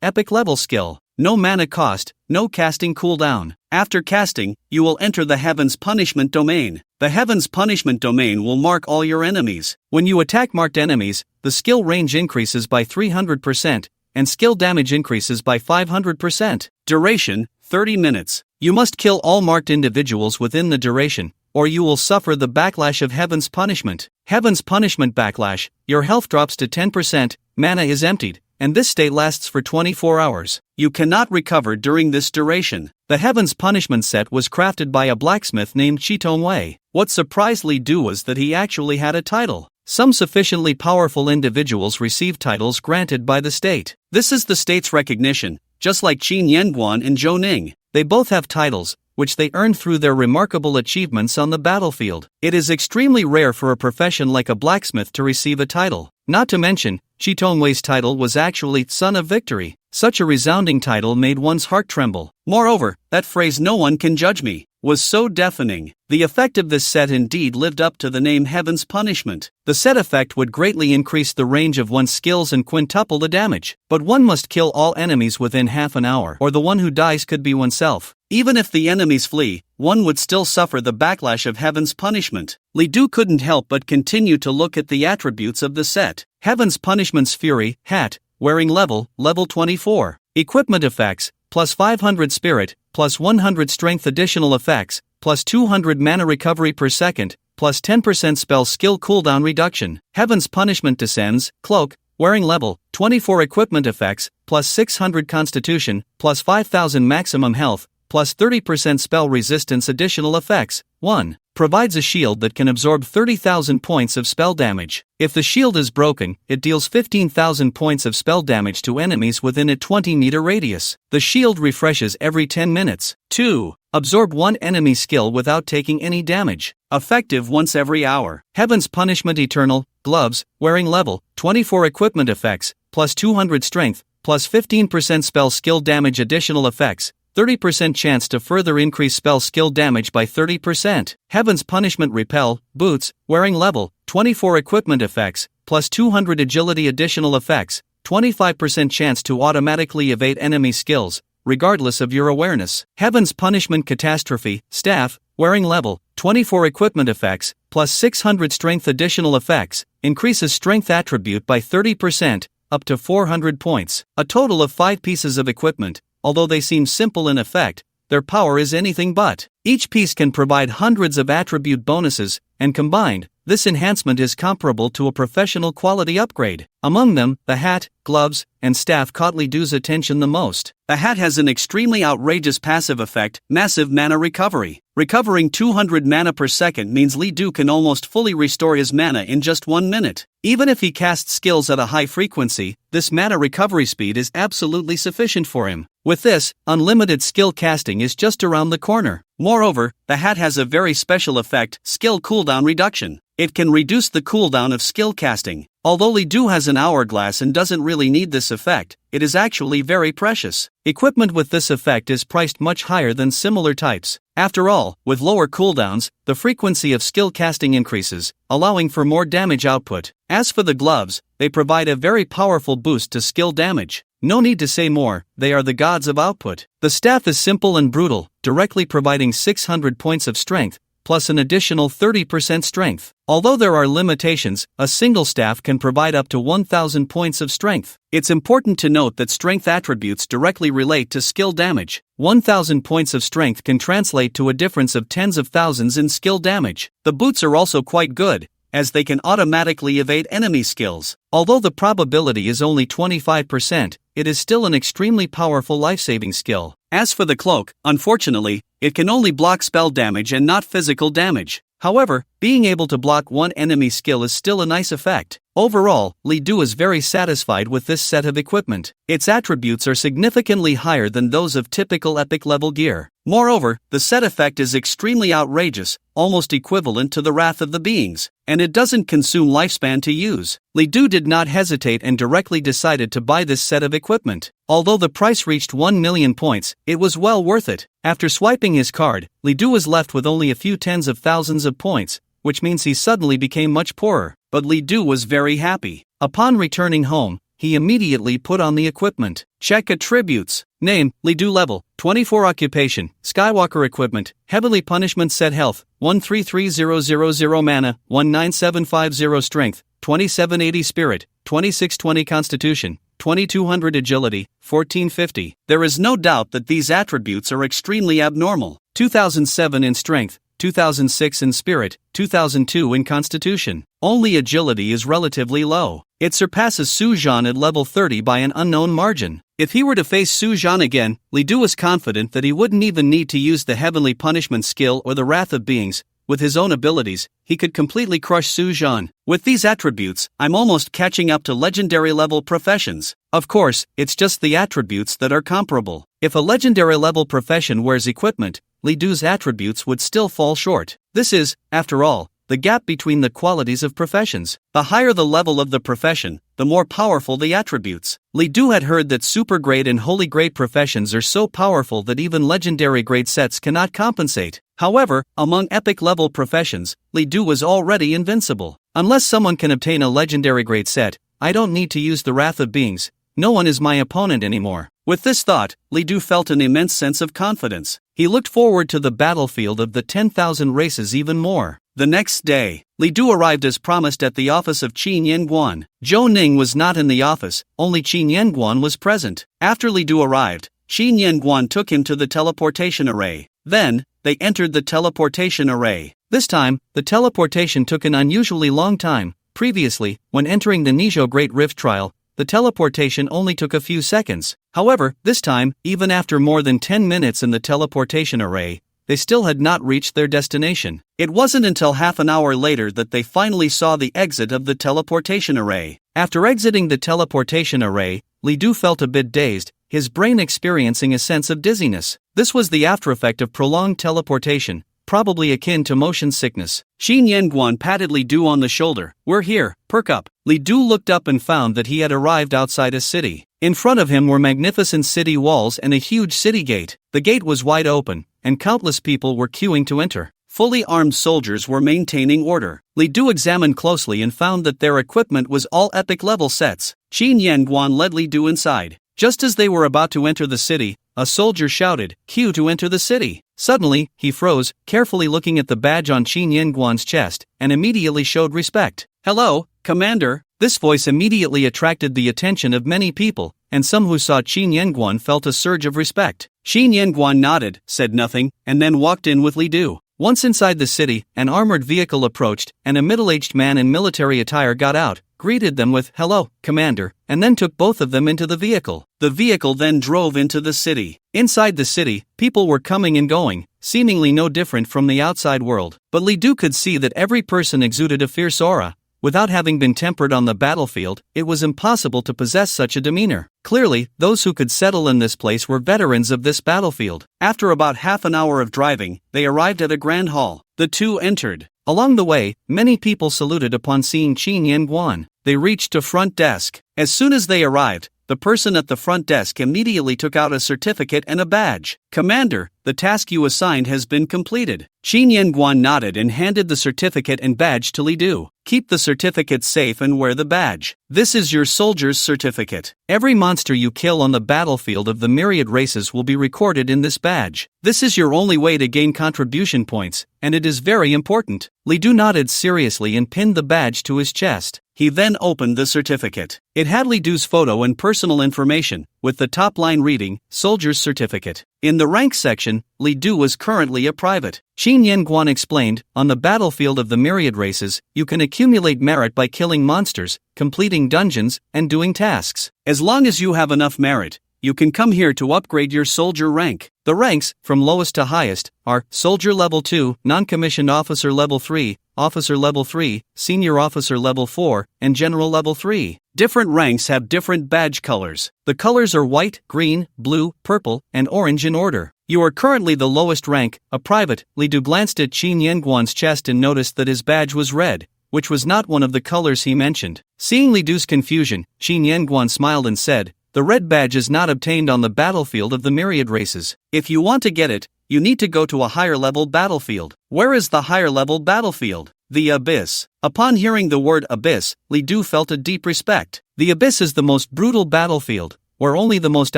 epic level skill. No mana cost, no casting cooldown. After casting, you will enter the Heaven's Punishment domain. The Heaven's Punishment domain will mark all your enemies. When you attack marked enemies, the skill range increases by 300%, and skill damage increases by 500%. Duration, 30 minutes. You must kill all marked individuals within the duration, or you will suffer the backlash of Heaven's punishment. Heaven's punishment backlash: your health drops to 10%, mana is emptied, and this state lasts for 24 hours. You cannot recover during this duration. The Heaven's Punishment set was crafted by a blacksmith named Chitong-wei. What surprised Li Du was that he actually had a title. Some sufficiently powerful individuals receive titles granted by the state. This is the state's recognition, just like Qin Yenguan and Zhou Ning. They both have titles, which they earn through their remarkable achievements on the battlefield. It is extremely rare for a profession like a blacksmith to receive a title. Not to mention, Chitong-wei's title was actually Son of Victory. Such a resounding title made one's heart tremble. Moreover, that phrase "no one can judge me" was so deafening. The effect of this set indeed lived up to the name Heaven's Punishment. The set effect would greatly increase the range of one's skills and quintuple the damage. But one must kill all enemies within half an hour, or the one who dies could be oneself. Even if the enemies flee, one would still suffer the backlash of Heaven's Punishment. Li Du couldn't help but continue to look at the attributes of the set. Heaven's Punishment's Fury hat, wearing level 24. Equipment effects, plus 500 spirit, plus 100 strength. Additional effects, plus 200 mana recovery per second, plus 10% spell skill cooldown reduction. Heaven's Punishment descends, cloak, wearing level 24. Equipment effects, plus 600 constitution, plus 5000 maximum health, plus 30% spell resistance. Additional effects: 1. Provides a shield that can absorb 30,000 points of spell damage. If the shield is broken, it deals 15,000 points of spell damage to enemies within a 20-meter radius. The shield refreshes every 10 minutes. 2. Absorb one enemy skill without taking any damage. Effective once every hour. Heaven's Punishment Eternal gloves, wearing level 24. Equipment effects, plus 200 strength, plus 15% spell skill damage. Additional effects: 30% chance to further increase spell skill damage by 30%. Heaven's Punishment Repel boots, wearing level 24. Equipment effects, plus 200 agility. Additional effects: 25% chance to automatically evade enemy skills, regardless of your awareness. Heaven's Punishment Catastrophe staff, wearing level 24. Equipment effects, plus 600 strength. Additional effects: increases strength attribute by 30%, up to 400 points. A total of 5 pieces of equipment. Although they seem simple in effect, their power is anything but. Each piece can provide hundreds of attribute bonuses, and combined, this enhancement is comparable to a professional quality upgrade. Among them, the hat, gloves, and staff caught Li Du's attention the most. The hat has an extremely outrageous passive effect: massive mana recovery. Recovering 200 mana per second means Li Du can almost fully restore his mana in just 1 minute. Even if he casts skills at a high frequency, this mana recovery speed is absolutely sufficient for him. With this, unlimited skill casting is just around the corner. Moreover, the hat has a very special effect: skill cooldown reduction. It can reduce the cooldown of skill casting. Although Li Du has an hourglass and doesn't really need this effect, it is actually very precious. Equipment with this effect is priced much higher than similar types. After all, with lower cooldowns, the frequency of skill casting increases, allowing for more damage output. As for the gloves, they provide a very powerful boost to skill damage. No need to say more, they are the gods of output. The staff is simple and brutal, directly providing 600 points of strength, plus an additional 30% strength. Although there are limitations, a single staff can provide up to 1,000 points of strength. It's important to note that strength attributes directly relate to skill damage. 1,000 points of strength can translate to a difference of tens of thousands in skill damage. The boots are also quite good, as they can automatically evade enemy skills. Although the probability is only 25%, it is still an extremely powerful life-saving skill. As for the cloak, unfortunately, it can only block spell damage and not physical damage. However, being able to block one enemy skill is still a nice effect. Overall, Li Du is very satisfied with this set of equipment. Its attributes are significantly higher than those of typical epic level gear. Moreover, the set effect is extremely outrageous, almost equivalent to the Wrath of the Beings, and it doesn't consume lifespan to use. Li Du did not hesitate and directly decided to buy this set of equipment. Although the price reached 1 million points, it was well worth it. After swiping his card, Li Du was left with only a few tens of thousands of points, which means he suddenly became much poorer. But Li Du was very happy. Upon returning home, he immediately put on the equipment. Check attributes. Name, Li Du level, 24 occupation, Skywalker equipment, Heavenly Punishment set health, 133000 mana, 19750 strength, 2780 spirit, 2620 constitution, 2200 agility, 1450. There is no doubt that these attributes are extremely abnormal. 2007 in strength, 2006 in spirit, 2002 in constitution. Only agility is relatively low. It surpasses Su Zhan at level 30 by an unknown margin. If he were to face Su Zhan again, Li Du was confident that he wouldn't even need to use the Heavenly Punishment skill or the Wrath of Beings. With his own abilities, he could completely crush Su Zhan. With these attributes, I'm almost catching up to legendary level professions. Of course, it's just the attributes that are comparable. If a legendary level profession wears equipment, Li Du's attributes would still fall short. This is, after all, the gap between the qualities of professions. The higher the level of the profession, the more powerful the attributes. Li Du had heard that super grade and holy grade professions are so powerful that even legendary grade sets cannot compensate. However, among epic level professions, Li Du was already invincible. Unless someone can obtain a legendary grade set, I don't need to use the Wrath of Beings. No one is my opponent anymore. With this thought, Li Du felt an immense sense of confidence. He looked forward to the battlefield of the 10,000 races even more. The next day, Li Du arrived as promised at the office of Qin Yanguan. Zhou Ning was not in the office, only Qin Yanguan was present. After Li Du arrived, Qin Yanguan took him to the teleportation array. Then, they entered the teleportation array. This time, the teleportation took an unusually long time. Previously, when entering the Nizhou Great Rift Trial, the teleportation only took a few seconds. However, this time, even after more than 10 minutes in the teleportation array, they still had not reached their destination. It wasn't until half an hour later that they finally saw the exit of the teleportation array. After exiting the teleportation array, Li Du felt a bit dazed, his brain experiencing a sense of dizziness. This was the aftereffect of prolonged teleportation, probably akin to motion sickness. Qin Yanguan patted Li Du on the shoulder. "We're here, perk up." Li Du looked up and found that he had arrived outside a city. In front of him were magnificent city walls and a huge city gate. The gate was wide open, and countless people were queuing to enter. Fully armed soldiers were maintaining order. Li Du examined closely and found that their equipment was all epic level sets. Qin Yanguan led Li Du inside. Just as they were about to enter the city, a soldier shouted, "Queue to enter the city." Suddenly, he froze, carefully looking at the badge on Qin Yanguan's chest, and immediately showed respect. "Hello, Commander." This voice immediately attracted the attention of many people, and some who saw Qin Yanguan felt a surge of respect. Qin Yanguan nodded, said nothing, and then walked in with Li Du. Once inside the city, an armored vehicle approached, and a middle-aged man in military attire got out, greeted them with, "Hello, Commander," and then took both of them into the vehicle. The vehicle then drove into the city. Inside the city, people were coming and going, seemingly no different from the outside world. But Li Du could see that every person exuded a fierce aura. Without having been tempered on the battlefield, it was impossible to possess such a demeanor. Clearly, those who could settle in this place were veterans of this battlefield. After about half an hour of driving, they arrived at a grand hall. The two entered. Along the way, many people saluted upon seeing Qin Yanguan. They reached a front desk. As soon as they arrived, the person at the front desk immediately took out a certificate and a badge. "Commander, the task you assigned has been completed." Qin Yanguan nodded and handed the certificate and badge to Li Du. "Keep the certificate safe and wear the badge. This is your soldier's certificate. Every monster you kill on the battlefield of the myriad races will be recorded in this badge. This is your only way to gain contribution points, and it is very important." Li Du nodded seriously and pinned the badge to his chest. He then opened the certificate. It had Li Du's photo and personal information, with the top line reading, "Soldier's Certificate." In the rank section, Li Du was currently a private. Qin Yanguan explained, "On the battlefield of the myriad races, you can accumulate merit by killing monsters, completing dungeons, and doing tasks. As long as you have enough merit, you can come here to upgrade your soldier rank." The ranks, from lowest to highest, are Soldier Level 2, Non-Commissioned Officer Level 3, Officer Level 3, Senior Officer Level 4, and General Level 3. Different ranks have different badge colors. The colors are white, green, blue, purple, and orange in order. You are currently the lowest rank, a private. Li Du glanced at Qin Yanguan's chest and noticed that his badge was red, which was not one of the colors he mentioned. Seeing Li Du's confusion, Qin Yanguan smiled and said, "The red badge is not obtained on the battlefield of the myriad races. If you want to get it, you need to go to a higher level battlefield." "Where is the higher level battlefield?" "The Abyss." Upon hearing the word Abyss, Li Du felt a deep respect. The Abyss is the most brutal battlefield, where only the most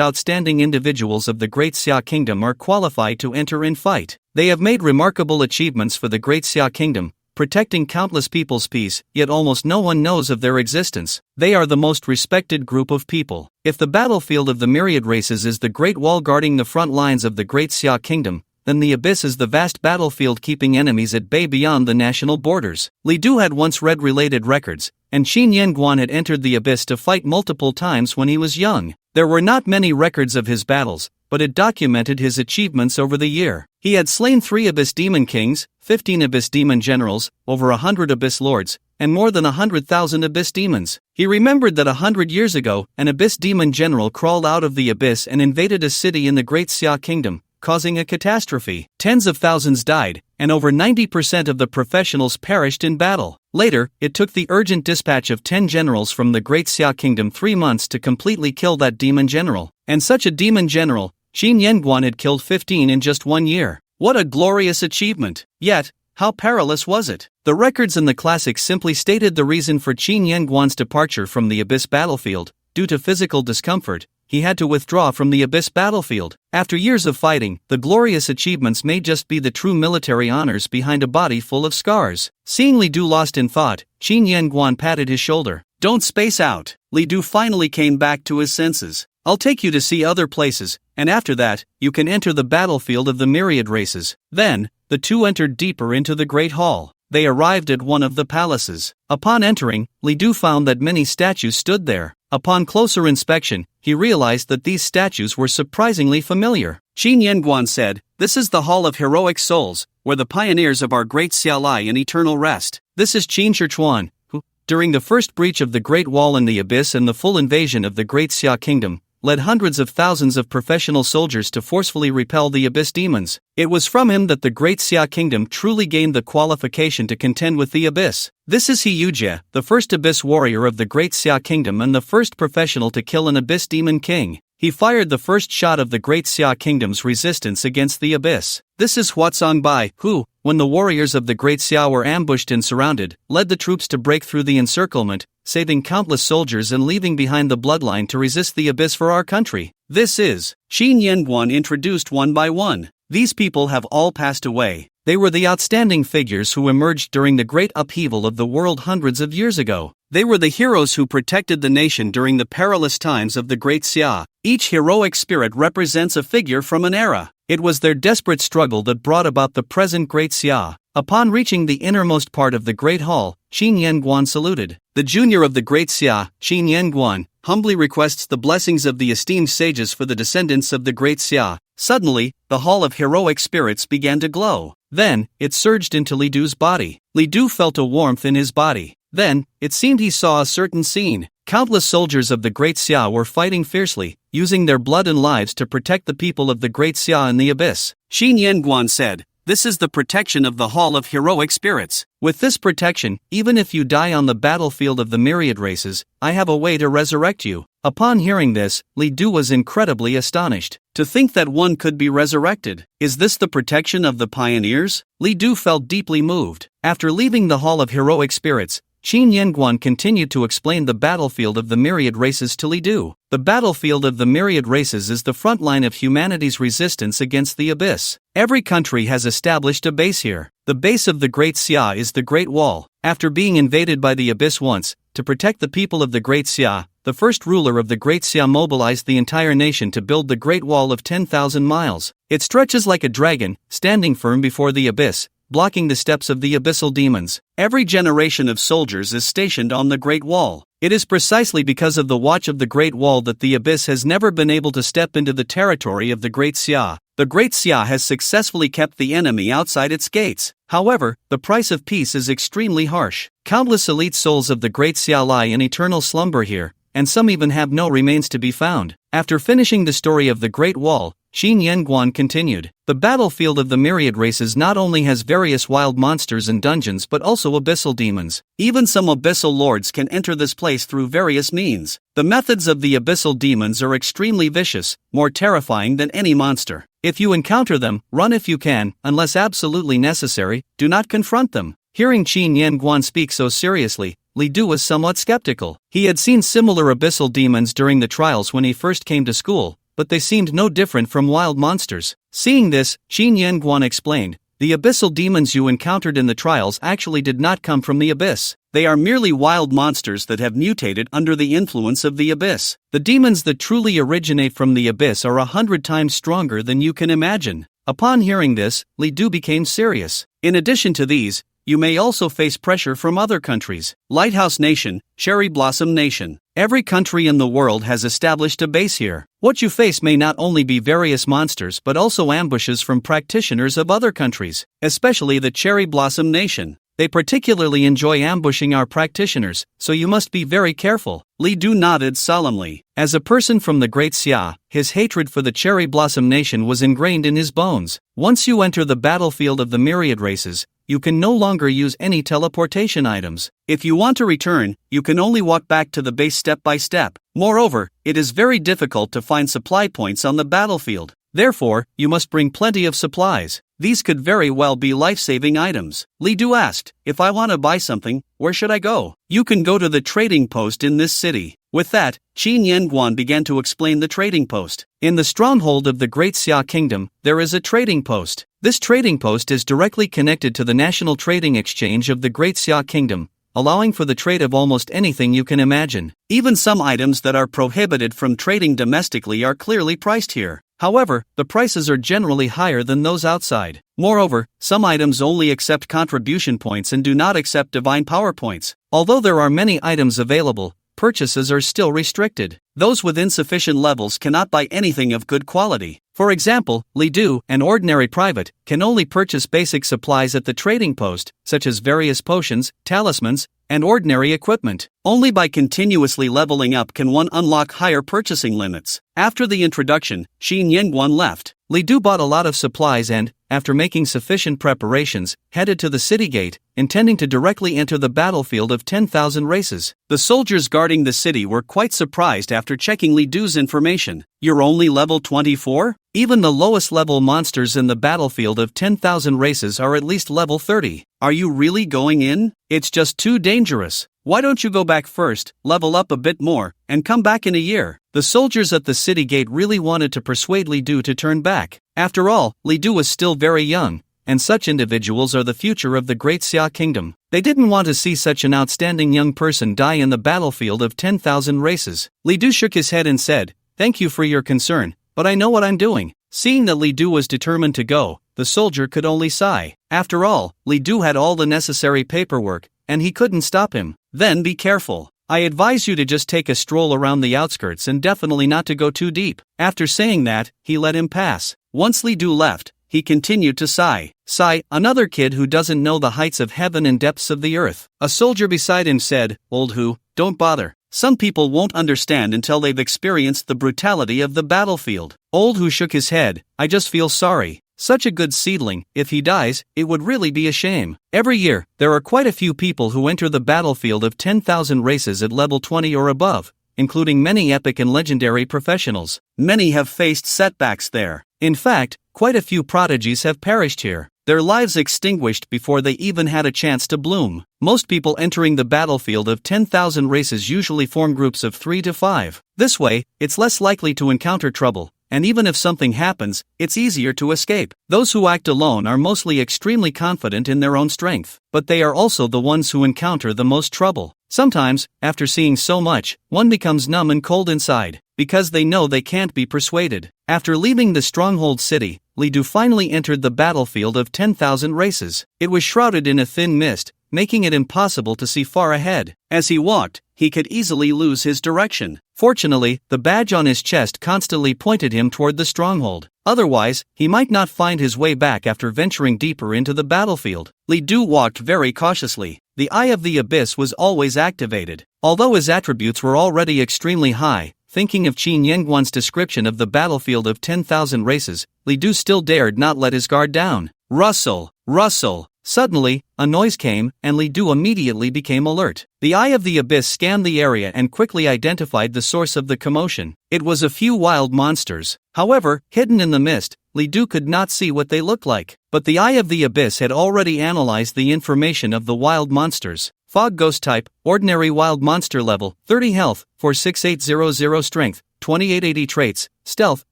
outstanding individuals of the Great Xia Kingdom are qualified to enter and fight. They have made remarkable achievements for the Great Xia Kingdom, protecting countless people's peace, yet almost no one knows of their existence. They are the most respected group of people. If the battlefield of the myriad races is the Great Wall guarding the front lines of the Great Xia Kingdom, then the abyss is the vast battlefield keeping enemies at bay beyond the national borders. Li Du had once read related records, and Qin Yanguan had entered the abyss to fight multiple times when he was young. There were not many records of his battles, but it documented his achievements over the year. He had slain 3 Abyss Demon Kings, 15 Abyss Demon Generals, over 100 Abyss Lords, and more than 100,000 Abyss Demons. He remembered that 100 years ago, an Abyss Demon General crawled out of the abyss and invaded a city in the Great Xia Kingdom, causing a catastrophe. Tens of thousands died, and over 90% of the professionals perished in battle. Later, it took the urgent dispatch of 10 generals from the Great Xia Kingdom 3 months to completely kill that demon general. And such a demon general, Qin Yanguan had killed 15 in just 1 year. What a glorious achievement! Yet, how perilous was it? The records in the classics simply stated the reason for Qin Yanguan's departure from the abyss battlefield. Due to physical discomfort, he had to withdraw from the abyss battlefield. After years of fighting, the glorious achievements may just be the true military honors behind a body full of scars. Seeing Li Du lost in thought, Qin Yanguan patted his shoulder. Don't space out. Li Du finally came back to his senses. I'll take you to see other places, and after that, you can enter the battlefield of the myriad races. Then, the two entered deeper into the Great Hall. They arrived at one of the palaces. Upon entering, Li Du found that many statues stood there. Upon closer inspection, he realized that these statues were surprisingly familiar. Qin Yanguan said, "This is the Hall of Heroic Souls, where the pioneers of our great Xia lie in eternal rest. This is Qin Shichuan, who, during the first breach of the Great Wall in the Abyss and the full invasion of the Great Xia Kingdom, led hundreds of thousands of professional soldiers to forcefully repel the Abyss demons. It was from him that the Great Xia Kingdom truly gained the qualification to contend with the Abyss. This is He Yujie, the first Abyss warrior of the Great Xia Kingdom and the first professional to kill an Abyss Demon King. He fired the first shot of the Great Xia Kingdom's resistance against the Abyss. This is Huatsong Bai, who, when the warriors of the Great Xia were ambushed and surrounded, led the troops to break through the encirclement, saving countless soldiers and leaving behind the bloodline to resist the Abyss for our country. This is Qin Yanguan introduced one by one. These people have all passed away. They were the outstanding figures who emerged during the great upheaval of the world hundreds of years ago. They were the heroes who protected the nation during the perilous times of the Great Xia. Each heroic spirit represents a figure from an era. It was their desperate struggle that brought about the present Great Xia. Upon reaching the innermost part of the Great Hall, Qin Yanguan saluted. The junior of the Great Xia, Qin Yanguan, humbly requests the blessings of the esteemed sages for the descendants of the Great Xia. Suddenly, the Hall of Heroic Spirits began to glow. Then, it surged into Li Du's body. Li Du felt a warmth in his body. Then, it seemed he saw a certain scene. Countless soldiers of the Great Xia were fighting fiercely, using their blood and lives to protect the people of the Great Xia in the Abyss. Qin Yanguan said, "This is the protection of the Hall of Heroic Spirits. With this protection, even if you die on the battlefield of the myriad races, I have a way to resurrect you." Upon hearing this, Li Du was incredibly astonished. To think that one could be resurrected. Is this the protection of the pioneers? Li Du felt deeply moved. After leaving the Hall of Heroic Spirits, Qin Yanguan continued to explain the battlefield of the myriad races to Li Du. The battlefield of the myriad races is the front line of humanity's resistance against the Abyss. Every country has established a base here. The base of the Great Xia is the Great Wall. After being invaded by the Abyss once, to protect the people of the Great Xia, the first ruler of the Great Xia mobilized the entire nation to build the Great Wall of 10,000 miles. It stretches like a dragon, standing firm before the Abyss, blocking the steps of the abyssal demons. Every generation of soldiers is stationed on the Great Wall. It is precisely because of the watch of the Great Wall that the Abyss has never been able to step into the territory of the Great Xia. The Great Xia has successfully kept the enemy outside its gates. However, the price of peace is extremely harsh. Countless elite souls of the Great Xia lie in eternal slumber here, and some even have no remains to be found. After finishing the story of the Great Wall, Qin Yanguan continued. The battlefield of the myriad races not only has various wild monsters and dungeons but also abyssal demons. Even some abyssal lords can enter this place through various means. The methods of the abyssal demons are extremely vicious, more terrifying than any monster. If you encounter them, run if you can, unless absolutely necessary, do not confront them. Hearing Qin Yanguan speak so seriously, Li Du was somewhat skeptical. He had seen similar abyssal demons during the trials when he first came to school, but they seemed no different from wild monsters. Seeing this, Qin Yanguan explained, "The abyssal demons you encountered in the trials actually did not come from the Abyss. They are merely wild monsters that have mutated under the influence of the Abyss. The demons that truly originate from the Abyss are 100 times stronger than you can imagine. Upon hearing this, Li Du became serious. In addition to these, you may also face pressure from other countries. Lighthouse Nation, Cherry Blossom Nation. Every country in the world has established a base here. What you face may not only be various monsters but also ambushes from practitioners of other countries, especially the Cherry Blossom Nation. They particularly enjoy ambushing our practitioners, so you must be very careful. Li Du nodded solemnly. As a person from the Great Xia, his hatred for the Cherry Blossom Nation was ingrained in his bones. Once you enter the battlefield of the myriad races, you can no longer use any teleportation items. If you want to return, you can only walk back to the base step by step. Moreover, it is very difficult to find supply points on the battlefield. Therefore, you must bring plenty of supplies. These could very well be life-saving items. Li Du asked, if I want to buy something, where should I go? You can go to the trading post in this city. With that, Qin Yanguan began to explain the trading post. In the stronghold of the Great Xia Kingdom, there is a trading post. This trading post is directly connected to the National Trading Exchange of the Great Xia Kingdom, allowing for the trade of almost anything you can imagine. Even some items that are prohibited from trading domestically are clearly priced here. However, the prices are generally higher than those outside. Moreover, some items only accept contribution points and do not accept divine power points. Although there are many items available, purchases are still restricted. Those with insufficient levels cannot buy anything of good quality. For example, Li Du, an ordinary private, can only purchase basic supplies at the trading post, such as various potions, talismans, and ordinary equipment. Only by continuously leveling up can one unlock higher purchasing limits. After the introduction, Qin Yanguan left. Li Du bought a lot of supplies and, after making sufficient preparations, headed to the city gate, intending to directly enter the battlefield of 10,000 races. The soldiers guarding the city were quite surprised after checking Li Du's information. You're only level 24? Even the lowest level monsters in the battlefield of 10,000 races are at least level 30. Are you really going in? It's just too dangerous. Why don't you go back first, level up a bit more, and come back in a year? The soldiers at the city gate really wanted to persuade Li Du to turn back. After all, Li Du was still very young, and such individuals are the future of the Great Xia Kingdom. They didn't want to see such an outstanding young person die in the battlefield of 10,000 races. Li Du shook his head and said, "Thank you for your concern, but I know what I'm doing." Seeing that Li Du was determined to go, the soldier could only sigh. After all, Li Du had all the necessary paperwork, and he couldn't stop him. Then be careful. I advise you to just take a stroll around the outskirts and definitely not to go too deep. After saying that, he let him pass. Once Li Du left, he continued to sigh. Sigh, another kid who doesn't know the heights of heaven and depths of the earth. A soldier beside him said, "Old Hu, don't bother. Some people won't understand until they've experienced the brutality of the battlefield." Old Hu shook his head. "I just feel sorry. Such a good seedling, if he dies, it would really be a shame." Every year, there are quite a few people who enter the battlefield of 10,000 races at level 20 or above, including many epic and legendary professionals. Many have faced setbacks there. In fact, quite a few prodigies have perished here, their lives extinguished before they even had a chance to bloom. Most people entering the battlefield of 10,000 races usually form groups of 3 to 5. This way, it's less likely to encounter trouble, and even if something happens, it's easier to escape. Those who act alone are mostly extremely confident in their own strength, but they are also the ones who encounter the most trouble. Sometimes, after seeing so much, one becomes numb and cold inside, because they know they can't be persuaded. After leaving the stronghold city, Li Du finally entered the battlefield of 10,000 races. It was shrouded in a thin mist, making it impossible to see far ahead. As he walked, he could easily lose his direction. Fortunately, the badge on his chest constantly pointed him toward the stronghold. Otherwise, he might not find his way back after venturing deeper into the battlefield. Li Du walked very cautiously. The Eye of the Abyss was always activated. Although his attributes were already extremely high, thinking of Qin Yanguan's description of the battlefield of 10,000 races, Li Du still dared not let his guard down. Rustle! Rustle! Suddenly, a noise came, and Li Du immediately became alert. The Eye of the Abyss scanned the area and quickly identified the source of the commotion. It was a few wild monsters. However, hidden in the mist, Li Du could not see what they looked like. But the Eye of the Abyss had already analyzed the information of the wild monsters. Fog Ghost type, ordinary wild monster level, 30 health, 46800 strength, 2880 traits, stealth,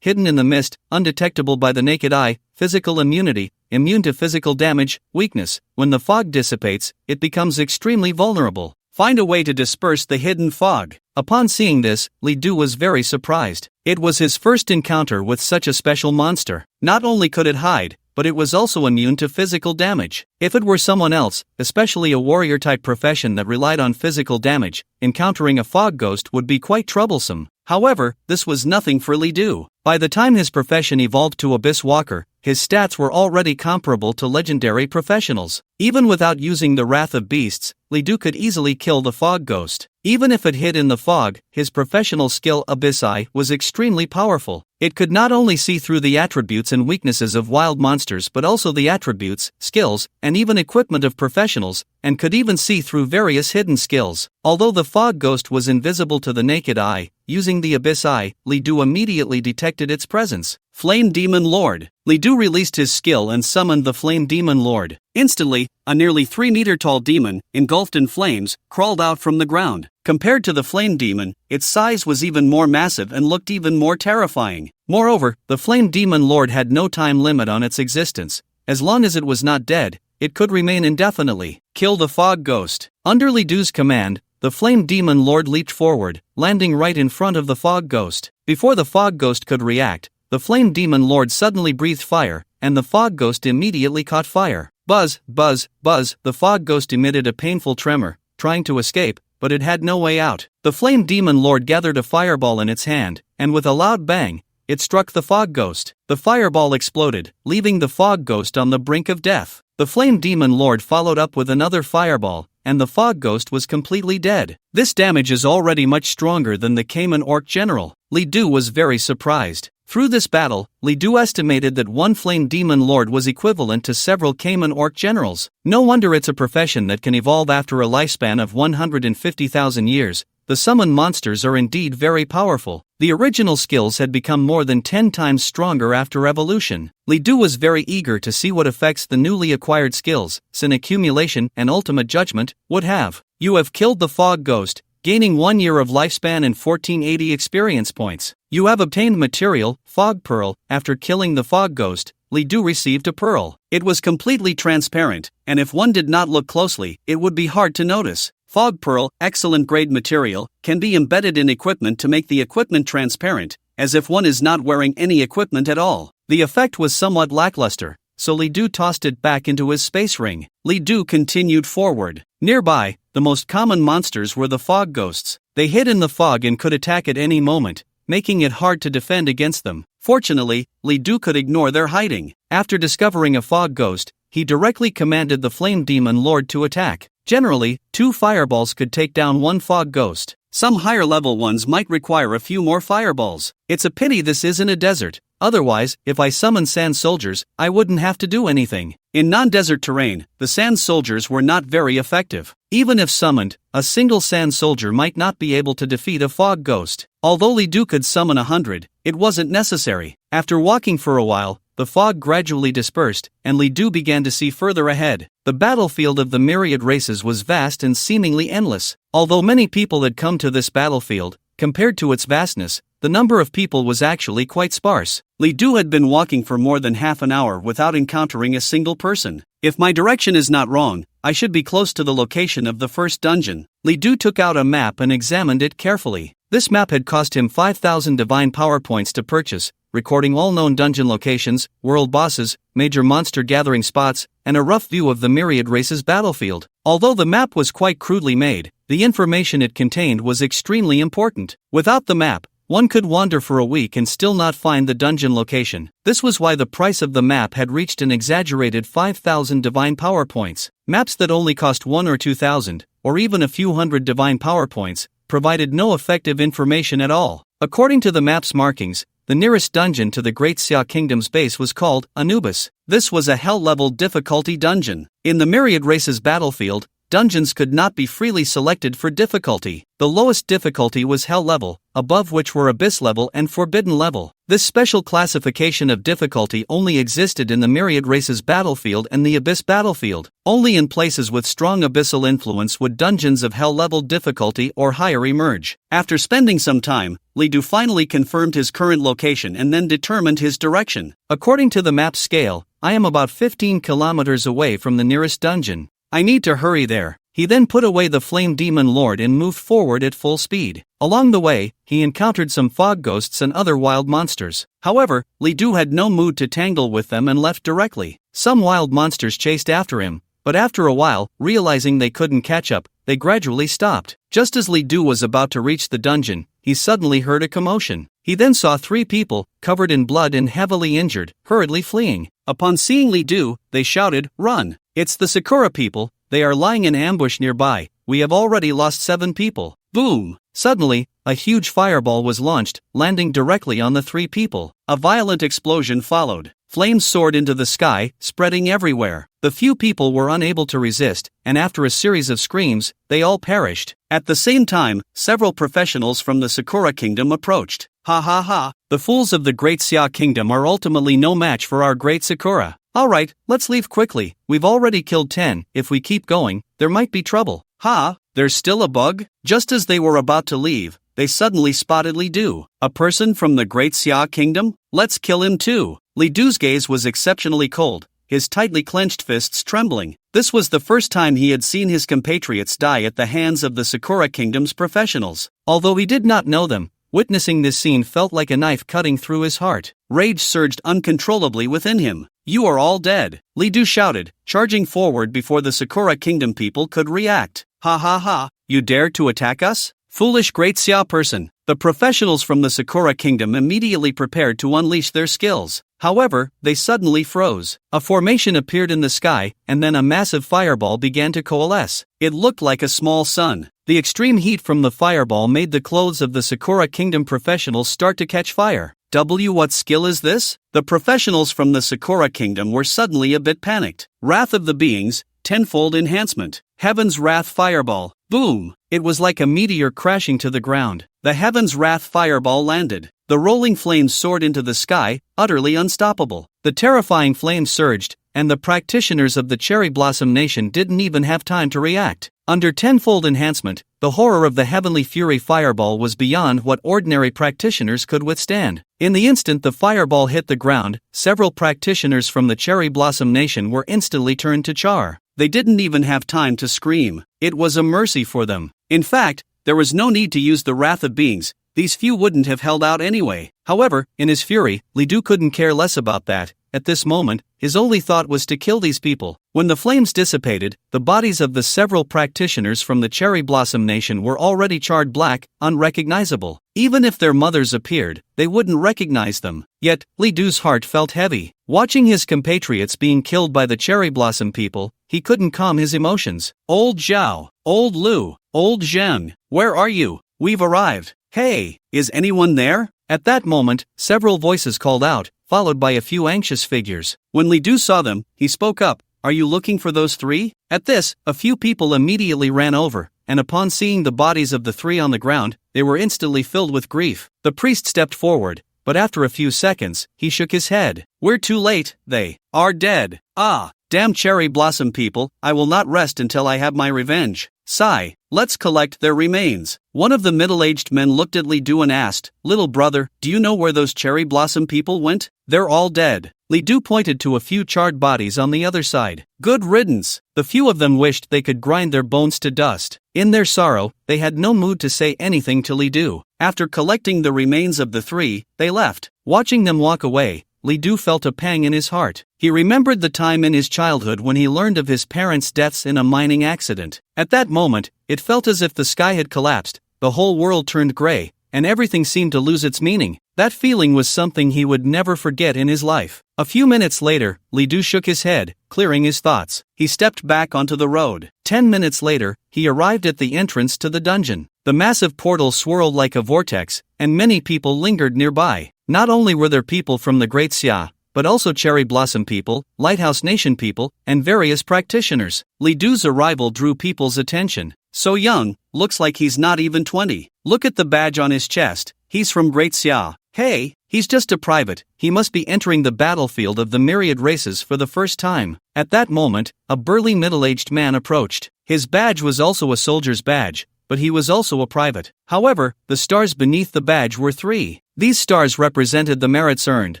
hidden in the mist, undetectable by the naked eye, physical immunity, immune to physical damage, weakness. When the fog dissipates, it becomes extremely vulnerable. Find a way to disperse the hidden fog. Upon seeing this, Li Du was very surprised. It was his first encounter with such a special monster. Not only could it hide, but it was also immune to physical damage. If it were someone else, especially a warrior-type profession that relied on physical damage, encountering a fog ghost would be quite troublesome. However, this was nothing for Li Du. By the time his profession evolved to Abyss Walker, his stats were already comparable to legendary professionals. Even without using the Wrath of Beasts, Li Du could easily kill the fog ghost. Even if it hid in the fog, his professional skill Abyss Eye was extremely powerful. It could not only see through the attributes and weaknesses of wild monsters but also the attributes, skills, and even equipment of professionals, and could even see through various hidden skills. Although the fog ghost was invisible to the naked eye, using the Abyss Eye, Li Du immediately detected its presence. Flame Demon Lord. Li Du released his skill and summoned the Flame Demon Lord. Instantly, a nearly 3-meter-tall demon, engulfed in flames, crawled out from the ground. Compared to the Flame Demon, its size was even more massive and looked even more terrifying. Moreover, the Flame Demon Lord had no time limit on its existence. As long as it was not dead, it could remain indefinitely. Kill the fog ghost. Under Li Du's command, the Flame Demon Lord leaped forward, landing right in front of the fog ghost. Before the fog ghost could react, the Flame Demon Lord suddenly breathed fire, and the fog ghost immediately caught fire. Buzz, buzz, buzz, the fog ghost emitted a painful tremor, trying to escape, but it had no way out. The Flame Demon Lord gathered a fireball in its hand, and with a loud bang, it struck the fog ghost. The fireball exploded, leaving the fog ghost on the brink of death. The Flame Demon Lord followed up with another fireball, and the fog ghost was completely dead. This damage is already much stronger than the Cayman Orc General. Li Du was very surprised. Through this battle, Li Du estimated that one Flame Demon Lord was equivalent to several Cayman Orc Generals. No wonder it's a profession that can evolve after a lifespan of 150,000 years. The summoned monsters are indeed very powerful. The original skills had become more than 10 times stronger after evolution. Li Du was very eager to see what effects the newly acquired skills, Sin Accumulation and Ultimate Judgment, would have. You have killed the fog ghost, gaining 1 year of lifespan and 1480 experience points. You have obtained material, Fog Pearl. After killing the fog ghost, Li Du received a pearl. It was completely transparent, and if one did not look closely, it would be hard to notice. Fog Pearl, excellent grade material, can be embedded in equipment to make the equipment transparent, as if one is not wearing any equipment at all. The effect was somewhat lackluster, so Li Du tossed it back into his space ring. Li Du continued forward. Nearby, the most common monsters were the fog ghosts. They hid in the fog and could attack at any moment, making it hard to defend against them. Fortunately, Li Du could ignore their hiding. After discovering a fog ghost, he directly commanded the Flame Demon Lord to attack. Generally, 2 fireballs could take down 1 fog ghost. Some higher level ones might require a few more fireballs. It's a pity this isn't a desert. Otherwise, if I summon sand soldiers, I wouldn't have to do anything. In non-desert terrain, the sand soldiers were not very effective. Even if summoned, a single sand soldier might not be able to defeat a fog ghost. Although Li Du could summon 100, it wasn't necessary. After walking for a while, the fog gradually dispersed, and Li Du began to see further ahead. The battlefield of the myriad races was vast and seemingly endless. Although many people had come to this battlefield, compared to its vastness, the number of people was actually quite sparse. Li Du had been walking for more than half an hour without encountering a single person. If my direction is not wrong, I should be close to the location of the first dungeon. Li Du took out a map and examined it carefully. This map had cost him 5,000 divine power points to purchase, recording all known dungeon locations, world bosses, major monster gathering spots, and a rough view of the myriad races battlefield. Although the map was quite crudely made, the information it contained was extremely important. Without the map, one could wander for a week and still not find the dungeon location. This was why the price of the map had reached an exaggerated 5,000 divine power points. Maps that only cost 1 or 2,000, or even a few hundred divine power points, provided no effective information at all. According to the map's markings, the nearest dungeon to the Great Xia Kingdom's base was called Anubis. This was a hell-level difficulty dungeon. In the myriad races battlefield, dungeons could not be freely selected for difficulty. The lowest difficulty was Hell level, above which were Abyss level and Forbidden level. This special classification of difficulty only existed in the myriad races battlefield and the Abyss battlefield. Only in places with strong abyssal influence would dungeons of Hell level difficulty or higher emerge. After spending some time, Li Du finally confirmed his current location and then determined his direction. According to the map scale, I am about 15 kilometers away from the nearest dungeon. I need to hurry there. He then put away the Flame Demon Lord and moved forward at full speed. Along the way, he encountered some fog ghosts and other wild monsters. However, Li Du had no mood to tangle with them and left directly. Some wild monsters chased after him, but after a while, realizing they couldn't catch up, they gradually stopped. Just as Li Du was about to reach the dungeon, he suddenly heard a commotion. He then saw 3 people, covered in blood and heavily injured, hurriedly fleeing. Upon seeing Li Du, they shouted, "Run! It's the Sakura people, they are lying in ambush nearby, we have already lost 7 people." Boom! Suddenly, a huge fireball was launched, landing directly on the 3 people. A violent explosion followed. Flames soared into the sky, spreading everywhere. The few people were unable to resist, and after a series of screams, they all perished. At the same time, several professionals from the Sakura Kingdom approached. Ha ha ha, the fools of the Great Xia Kingdom are ultimately no match for our great Sakura. Alright, let's leave quickly, we've already killed 10, if we keep going, there might be trouble. Ha, there's still a bug? Just as they were about to leave, they suddenly spotted Li Du. A person from the Great Xia Kingdom? Let's kill him too. Li Du's gaze was exceptionally cold, his tightly clenched fists trembling. This was the first time he had seen his compatriots die at the hands of the Sakura Kingdom's professionals. Although he did not know them, witnessing this scene felt like a knife cutting through his heart. Rage surged uncontrollably within him. "You are all dead," Li Du shouted, charging forward before the Sakura Kingdom people could react. "Ha ha ha, you dare to attack us? Foolish Great Xia person." The professionals from the Sakura Kingdom immediately prepared to unleash their skills. However, they suddenly froze. A formation appeared in the sky, and then a massive fireball began to coalesce. It looked like a small sun. The extreme heat from the fireball made the clothes of the Sakura Kingdom professionals start to catch fire. What skill is this? The professionals from the Sakura Kingdom were suddenly a bit panicked. Wrath of the Beings, tenfold enhancement. Heaven's Wrath Fireball. Boom! It was like a meteor crashing to the ground. The Heaven's Wrath Fireball landed. The rolling flames soared into the sky, utterly unstoppable. The terrifying flames surged, and the practitioners of the Cherry Blossom Nation didn't even have time to react. Under tenfold enhancement, the horror of the Heavenly Fury Fireball was beyond what ordinary practitioners could withstand. In the instant the fireball hit the ground, several practitioners from the Cherry Blossom Nation were instantly turned to char. They didn't even have time to scream. It was a mercy for them. In fact, there was no need to use the Wrath of Beings. These few wouldn't have held out anyway. However, in his fury, Li Du couldn't care less about that. At this moment, his only thought was to kill these people. When the flames dissipated, the bodies of the several practitioners from the Cherry Blossom Nation were already charred black, unrecognizable. Even if their mothers appeared, they wouldn't recognize them. Yet, Li Du's heart felt heavy. Watching his compatriots being killed by the Cherry Blossom people, he couldn't calm his emotions. "Old Zhao, Old Lu, Old Zheng, where are you? We've arrived. Hey, is anyone there?" At that moment, several voices called out, followed by a few anxious figures. When Li Du saw them, he spoke up, "Are you looking for those 3? At this, a few people immediately ran over, and upon seeing the bodies of the 3 on the ground, they were instantly filled with grief. The priest stepped forward, but after a few seconds, he shook his head. "We're too late, they are dead. Ah, damn Cherry Blossom people, I will not rest until I have my revenge. Sigh, let's collect their remains." One of the middle-aged men looked at Li Du and asked, "Little brother, do you know where those Cherry Blossom people went?" "They're all dead." Li Du pointed to a few charred bodies on the other side. "Good riddance." The few of them wished they could grind their bones to dust. In their sorrow, they had no mood to say anything to Li Du. After collecting the remains of the 3, they left. Watching them walk away, Li Du felt a pang in his heart. He remembered the time in his childhood when he learned of his parents' deaths in a mining accident. At that moment, it felt as if the sky had collapsed, the whole world turned gray, and everything seemed to lose its meaning. That feeling was something he would never forget in his life. A few minutes later, Li Du shook his head, clearing his thoughts. He stepped back onto the road. 10 minutes later, he arrived at the entrance to the dungeon. The massive portal swirled like a vortex, and many people lingered nearby. Not only were there people from the Great Xia, but also Cherry Blossom people, Lighthouse Nation people, and various practitioners. Li Du's arrival drew people's attention. "So young, looks like he's not even 20. Look at the badge on his chest, he's from Great Xia. Hey, he's just a private, he must be entering the battlefield of the myriad races for the first time." At that moment, a burly middle-aged man approached. His badge was also a soldier's badge, but he was also a private. However, the stars beneath the badge were 3. These stars represented the merits earned,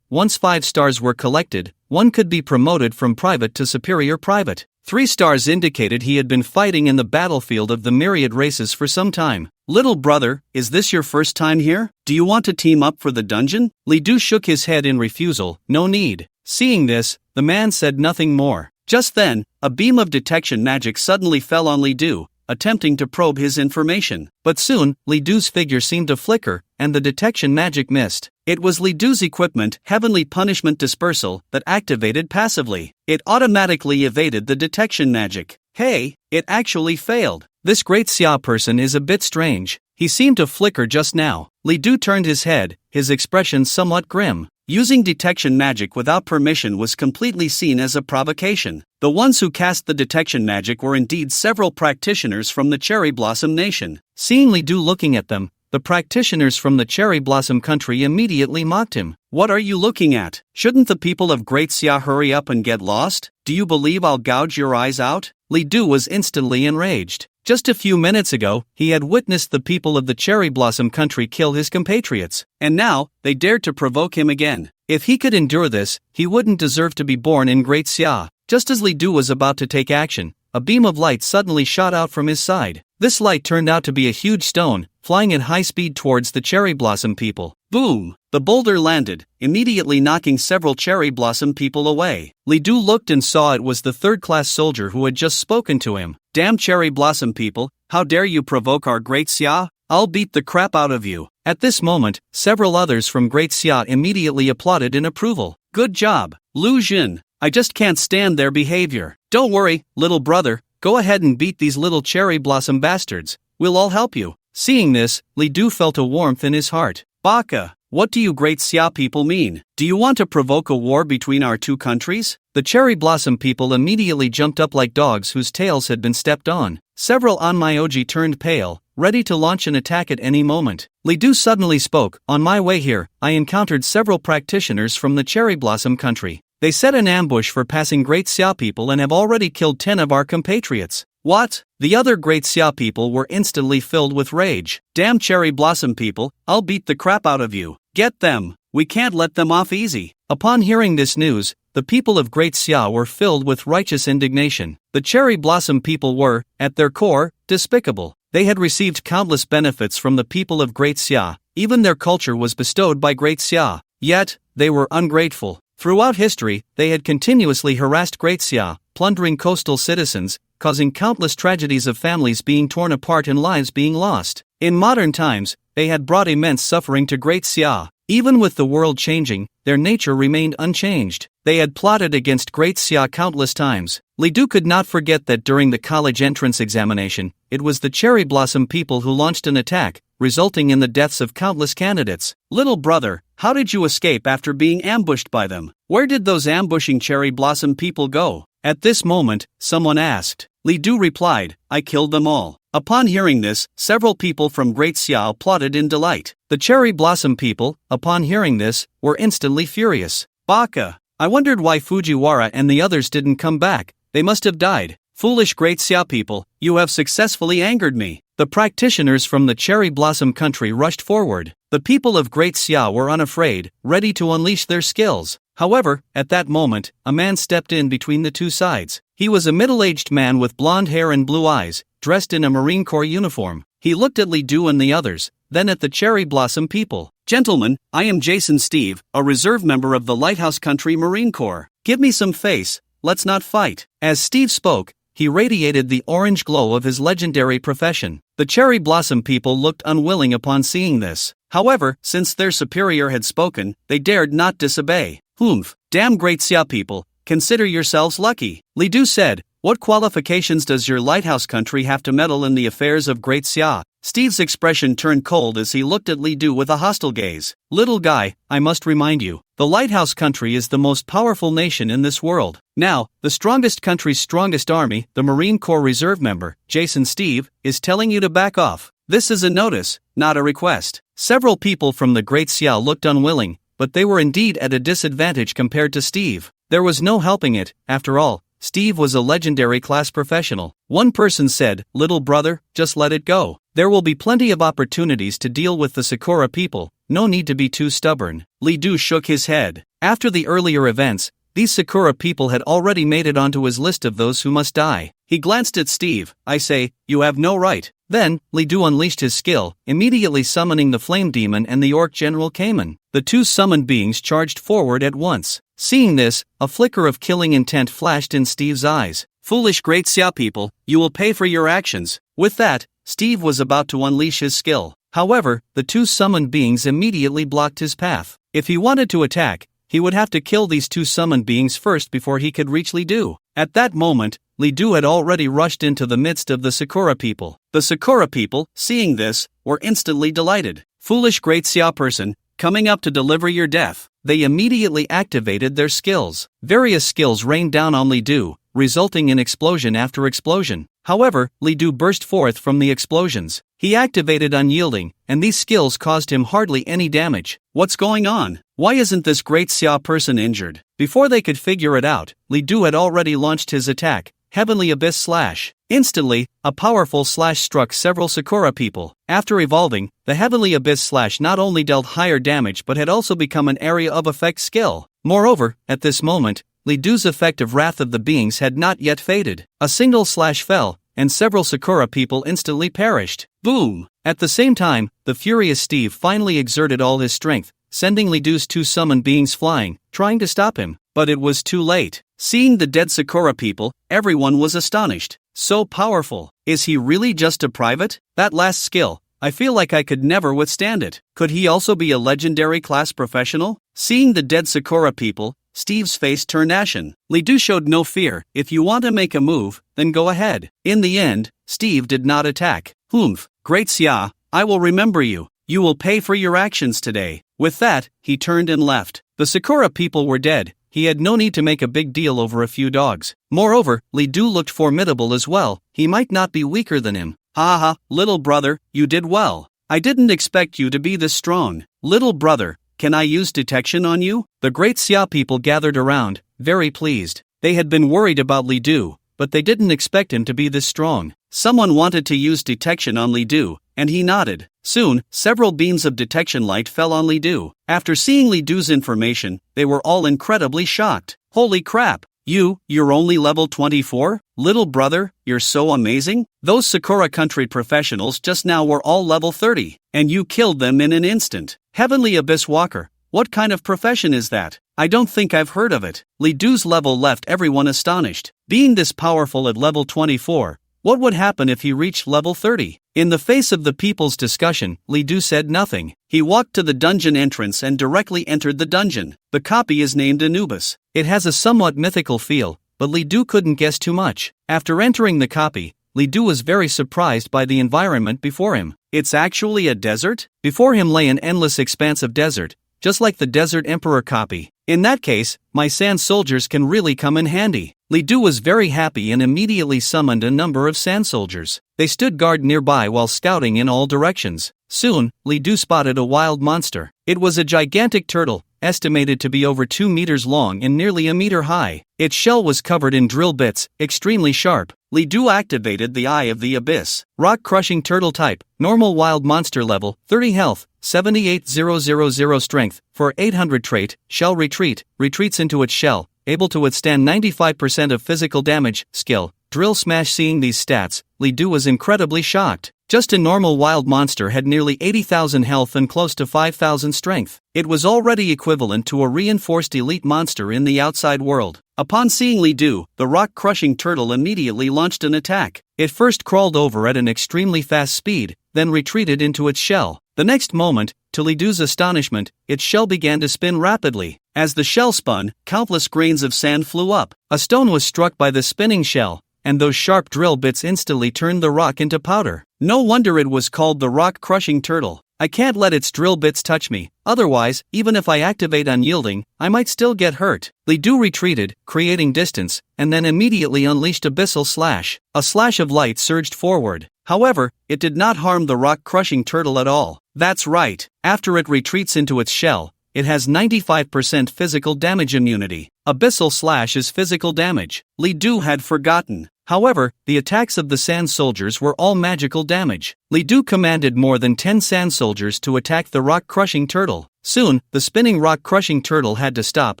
once 5 stars were collected, one could be promoted from private to superior private. 3 stars indicated he had been fighting in the battlefield of the myriad races for some time. Little brother, is this your first time here? Do you want to team up for the dungeon? Li Du shook his head in refusal. No need. Seeing this, the man said nothing more. Just then, a beam of detection magic suddenly fell on Li Du, attempting to probe his information. But soon, Li Du's figure seemed to flicker, and the detection magic missed. It was Li Du's equipment, Heavenly Punishment Dispersal, that activated passively. It automatically evaded the detection magic. Hey, it actually failed. This great Xia person is a bit strange. He seemed to flicker just now. Li Du turned his head, his expression somewhat grim. Using detection magic without permission was completely seen as a provocation. The ones who cast the detection magic were indeed several practitioners from the Cherry Blossom Nation. Seeing Li Du looking at them, the practitioners from the Cherry Blossom country immediately mocked him. What are you looking at? Shouldn't the people of Great Xia hurry up and get lost? Do you believe I'll gouge your eyes out? Li Du was instantly enraged. Just a few minutes ago, he had witnessed the people of the Cherry Blossom country kill his compatriots, and now, they dared to provoke him again. If he could endure this, he wouldn't deserve to be born in Great Xia. Just as Li Du was about to take action, a beam of light suddenly shot out from his side. This light turned out to be a huge stone, flying at high speed towards the Cherry Blossom people. Boom! The boulder landed, immediately knocking several Cherry Blossom people away. Li Du looked and saw it was the third-class soldier who had just spoken to him. Damn Cherry Blossom people, how dare you provoke our Great Xia? I'll beat the crap out of you. At this moment, several others from Great Xia immediately applauded in approval. Good job, Lu Jin. I just can't stand their behavior. Don't worry, little brother, go ahead and beat these little Cherry Blossom bastards. We'll all help you. Seeing this, Li Du felt a warmth in his heart. Baka, what do you Great Xia people mean? Do you want to provoke a war between our two countries? The Cherry Blossom people immediately jumped up like dogs whose tails had been stepped on. Several Onmyoji turned pale, ready to launch an attack at any moment. Li Du suddenly spoke. On my way here, I encountered several practitioners from the Cherry Blossom country. They set an ambush for passing Great Xia people and have already killed 10 of our compatriots. What? The other Great Xia people were instantly filled with rage. Damn Cherry Blossom people, I'll beat the crap out of you. Get them. We can't let them off easy. Upon hearing this news, the people of Great Xia were filled with righteous indignation. The Cherry Blossom people were, at their core, despicable. They had received countless benefits from the people of Great Xia. Even their culture was bestowed by Great Xia. Yet, they were ungrateful. Throughout history, they had continuously harassed Great Xia, plundering coastal citizens, causing countless tragedies of families being torn apart and lives being lost. In modern times, they had brought immense suffering to Great Xia. Even with the world changing, their nature remained unchanged. They had plotted against Great Xia countless times. Li Du could not forget that during the college entrance examination, it was the Cherry Blossom people who launched an attack, resulting in the deaths of countless candidates. Little brother, how did you escape after being ambushed by them? Where did those ambushing Cherry Blossom people go? At this moment, someone asked. Li Du replied, I killed them all. Upon hearing this, several people from Great Xia applauded in delight. The Cherry Blossom people, upon hearing this, were instantly furious. Baka, I wondered why Fujiwara and the others didn't come back. They must have died. Foolish Great Xia people, you have successfully angered me. The practitioners from the Cherry Blossom country rushed forward. The people of Great Xia were unafraid, ready to unleash their skills. However, at that moment, a man stepped in between the two sides. He was a middle-aged man with blonde hair and blue eyes, dressed in a Marine Corps uniform. He looked at Li Du and the others, then at the Cherry Blossom people. Gentlemen, I am Jason Steve, a reserve member of the Lighthouse Country Marine Corps. Give me some face, let's not fight. As Steve spoke, he radiated the orange glow of his legendary profession. The Cherry Blossom people looked unwilling upon seeing this. However, since their superior had spoken, they dared not disobey. Humph, damn Great Xia people, consider yourselves lucky. Li Du said, what qualifications does your lighthouse country have to meddle in the affairs of Great Xia? Steve's expression turned cold as he looked at Li Du with a hostile gaze. Little guy, I must remind you, the lighthouse country is the most powerful nation in this world. Now, the strongest country's strongest army, the Marine Corps reserve member, Jason Steve, is telling you to back off. This is a notice, not a request. Several people from the Great Xia looked unwilling, but they were indeed at a disadvantage compared to Steve. There was no helping it, after all. Steve was a legendary class professional. One person said, little brother, just let it go. There will be plenty of opportunities to deal with the Sakura people. no need to be too stubborn. Li Du shook his head. After the earlier events, these Sakura people had already made it onto his list of those who must die. He glanced at Steve. I say, you have no right. Then, Li Du unleashed his skill, immediately summoning the Flame Demon and the Orc General Cayman. The two summoned beings charged forward at once. Seeing this, a flicker of killing intent flashed in Steve's eyes. Foolish Great Xia people, you will pay for your actions. With that, Steve was about to unleash his skill. However, the two summoned beings immediately blocked his path. If he wanted to attack, he would have to kill these two summoned beings first before he could reach Li Du. At that moment, Li Du had already rushed into the midst of the Sakura people. The Sakura people, seeing this, were instantly delighted. Foolish Great Xia person, coming up to deliver your death. They immediately activated their skills. Various skills rained down on Li Du, resulting in explosion after explosion. However, Li Du burst forth from the explosions. He activated Unyielding, and these skills caused him hardly any damage. What's going on? Why isn't this Great Xia person injured? Before they could figure it out, Li Du had already launched his attack, Heavenly Abyss Slash. Instantly, a powerful slash struck several Sakura people. After evolving, the Heavenly Abyss Slash not only dealt higher damage but had also become an area of effect skill. Moreover, at this moment, Li Du's effect of Wrath of the Beings had not yet faded. A single slash fell, and several Sakura people instantly perished. Boom! At the same time, the furious Steve finally exerted all his strength, sending Li Du's two summoned beings flying, trying to stop him. But it was too late. Seeing the dead Sakura people, everyone was astonished. So powerful. Is he really just a private? That last skill, I feel like I could never withstand it. Could he also be a legendary class professional? Seeing the dead Sakura people, Steve's face turned ashen. Li Du showed no fear. If you want to make a move, then go ahead. In the end, Steve did not attack. Humph, Great Xia, I will remember you. You will pay for your actions today. With that, he turned and left. The Sakura people were dead. He had no need to make a big deal over a few dogs. Moreover, Li Du looked formidable as well. He might not be weaker than him. Ha ha, little brother, you did well. I didn't expect you to be this strong. Little brother, can I use detection on you? The Great Xia people gathered around, very pleased. They had been worried about Li Du, but they didn't expect him to be this strong. Someone wanted to use detection on Li Du, and he nodded. Soon, several beams of detection light fell on Li Du. After seeing Li Du's information, they were all incredibly shocked. Holy crap! You're only level 24? Little brother, you're so amazing? Those Sakura country professionals just now were all level 30, and you killed them in an instant. Heavenly Abyss Walker, what kind of profession is that? I don't think I've heard of it. Li Du's level left everyone astonished. Being this powerful at level 24, what would happen if he reached level 30? In the face of the people's discussion, Li Du said nothing. He walked to the dungeon entrance and directly entered the dungeon. The copy is named Anubis. It has a somewhat mythical feel, but Li Du couldn't guess too much. After entering the copy, Li Du was very surprised by the environment before him. It's actually a desert? Before him lay an endless expanse of desert, just like the Desert Emperor copy. In that case, my sand soldiers can really come in handy. Li Du was very happy and immediately summoned a number of sand soldiers. They stood guard nearby while scouting in all directions. Soon, Li Du spotted a wild monster. It was a gigantic turtle, estimated to be over 2 meters long and nearly a meter high. Its shell was covered in drill bits, extremely sharp. Li Du activated the Eye of the Abyss. Rock-crushing turtle type, normal wild monster level, 30 health, 78,000 strength, for 800 trait, shell retreat, retreats into its shell, able to withstand 95% of physical damage, skill, drill smash. Seeing these stats, Li Du was incredibly shocked. Just a normal wild monster had nearly 80,000 health and close to 5,000 strength. It was already equivalent to a reinforced elite monster in the outside world. Upon seeing Li Du, the rock-crushing turtle immediately launched an attack. It first crawled over at an extremely fast speed, then retreated into its shell. The next moment, to Li Du's astonishment, its shell began to spin rapidly. As the shell spun, countless grains of sand flew up. A stone was struck by the spinning shell, and those sharp drill bits instantly turned the rock into powder. No wonder it was called the rock-crushing turtle. I can't let its drill bits touch me, otherwise, even if I activate Unyielding, I might still get hurt. Li Du retreated, creating distance, and then immediately unleashed Abyssal Slash. A slash of light surged forward. However, it did not harm the rock-crushing turtle at all. That's right, after it retreats into its shell, it has 95% physical damage immunity. Abyssal Slash is physical damage. Li Du had forgotten. However, the attacks of the sand soldiers were all magical damage. Li Du commanded more than 10 sand soldiers to attack the rock-crushing turtle. Soon, the spinning rock-crushing turtle had to stop,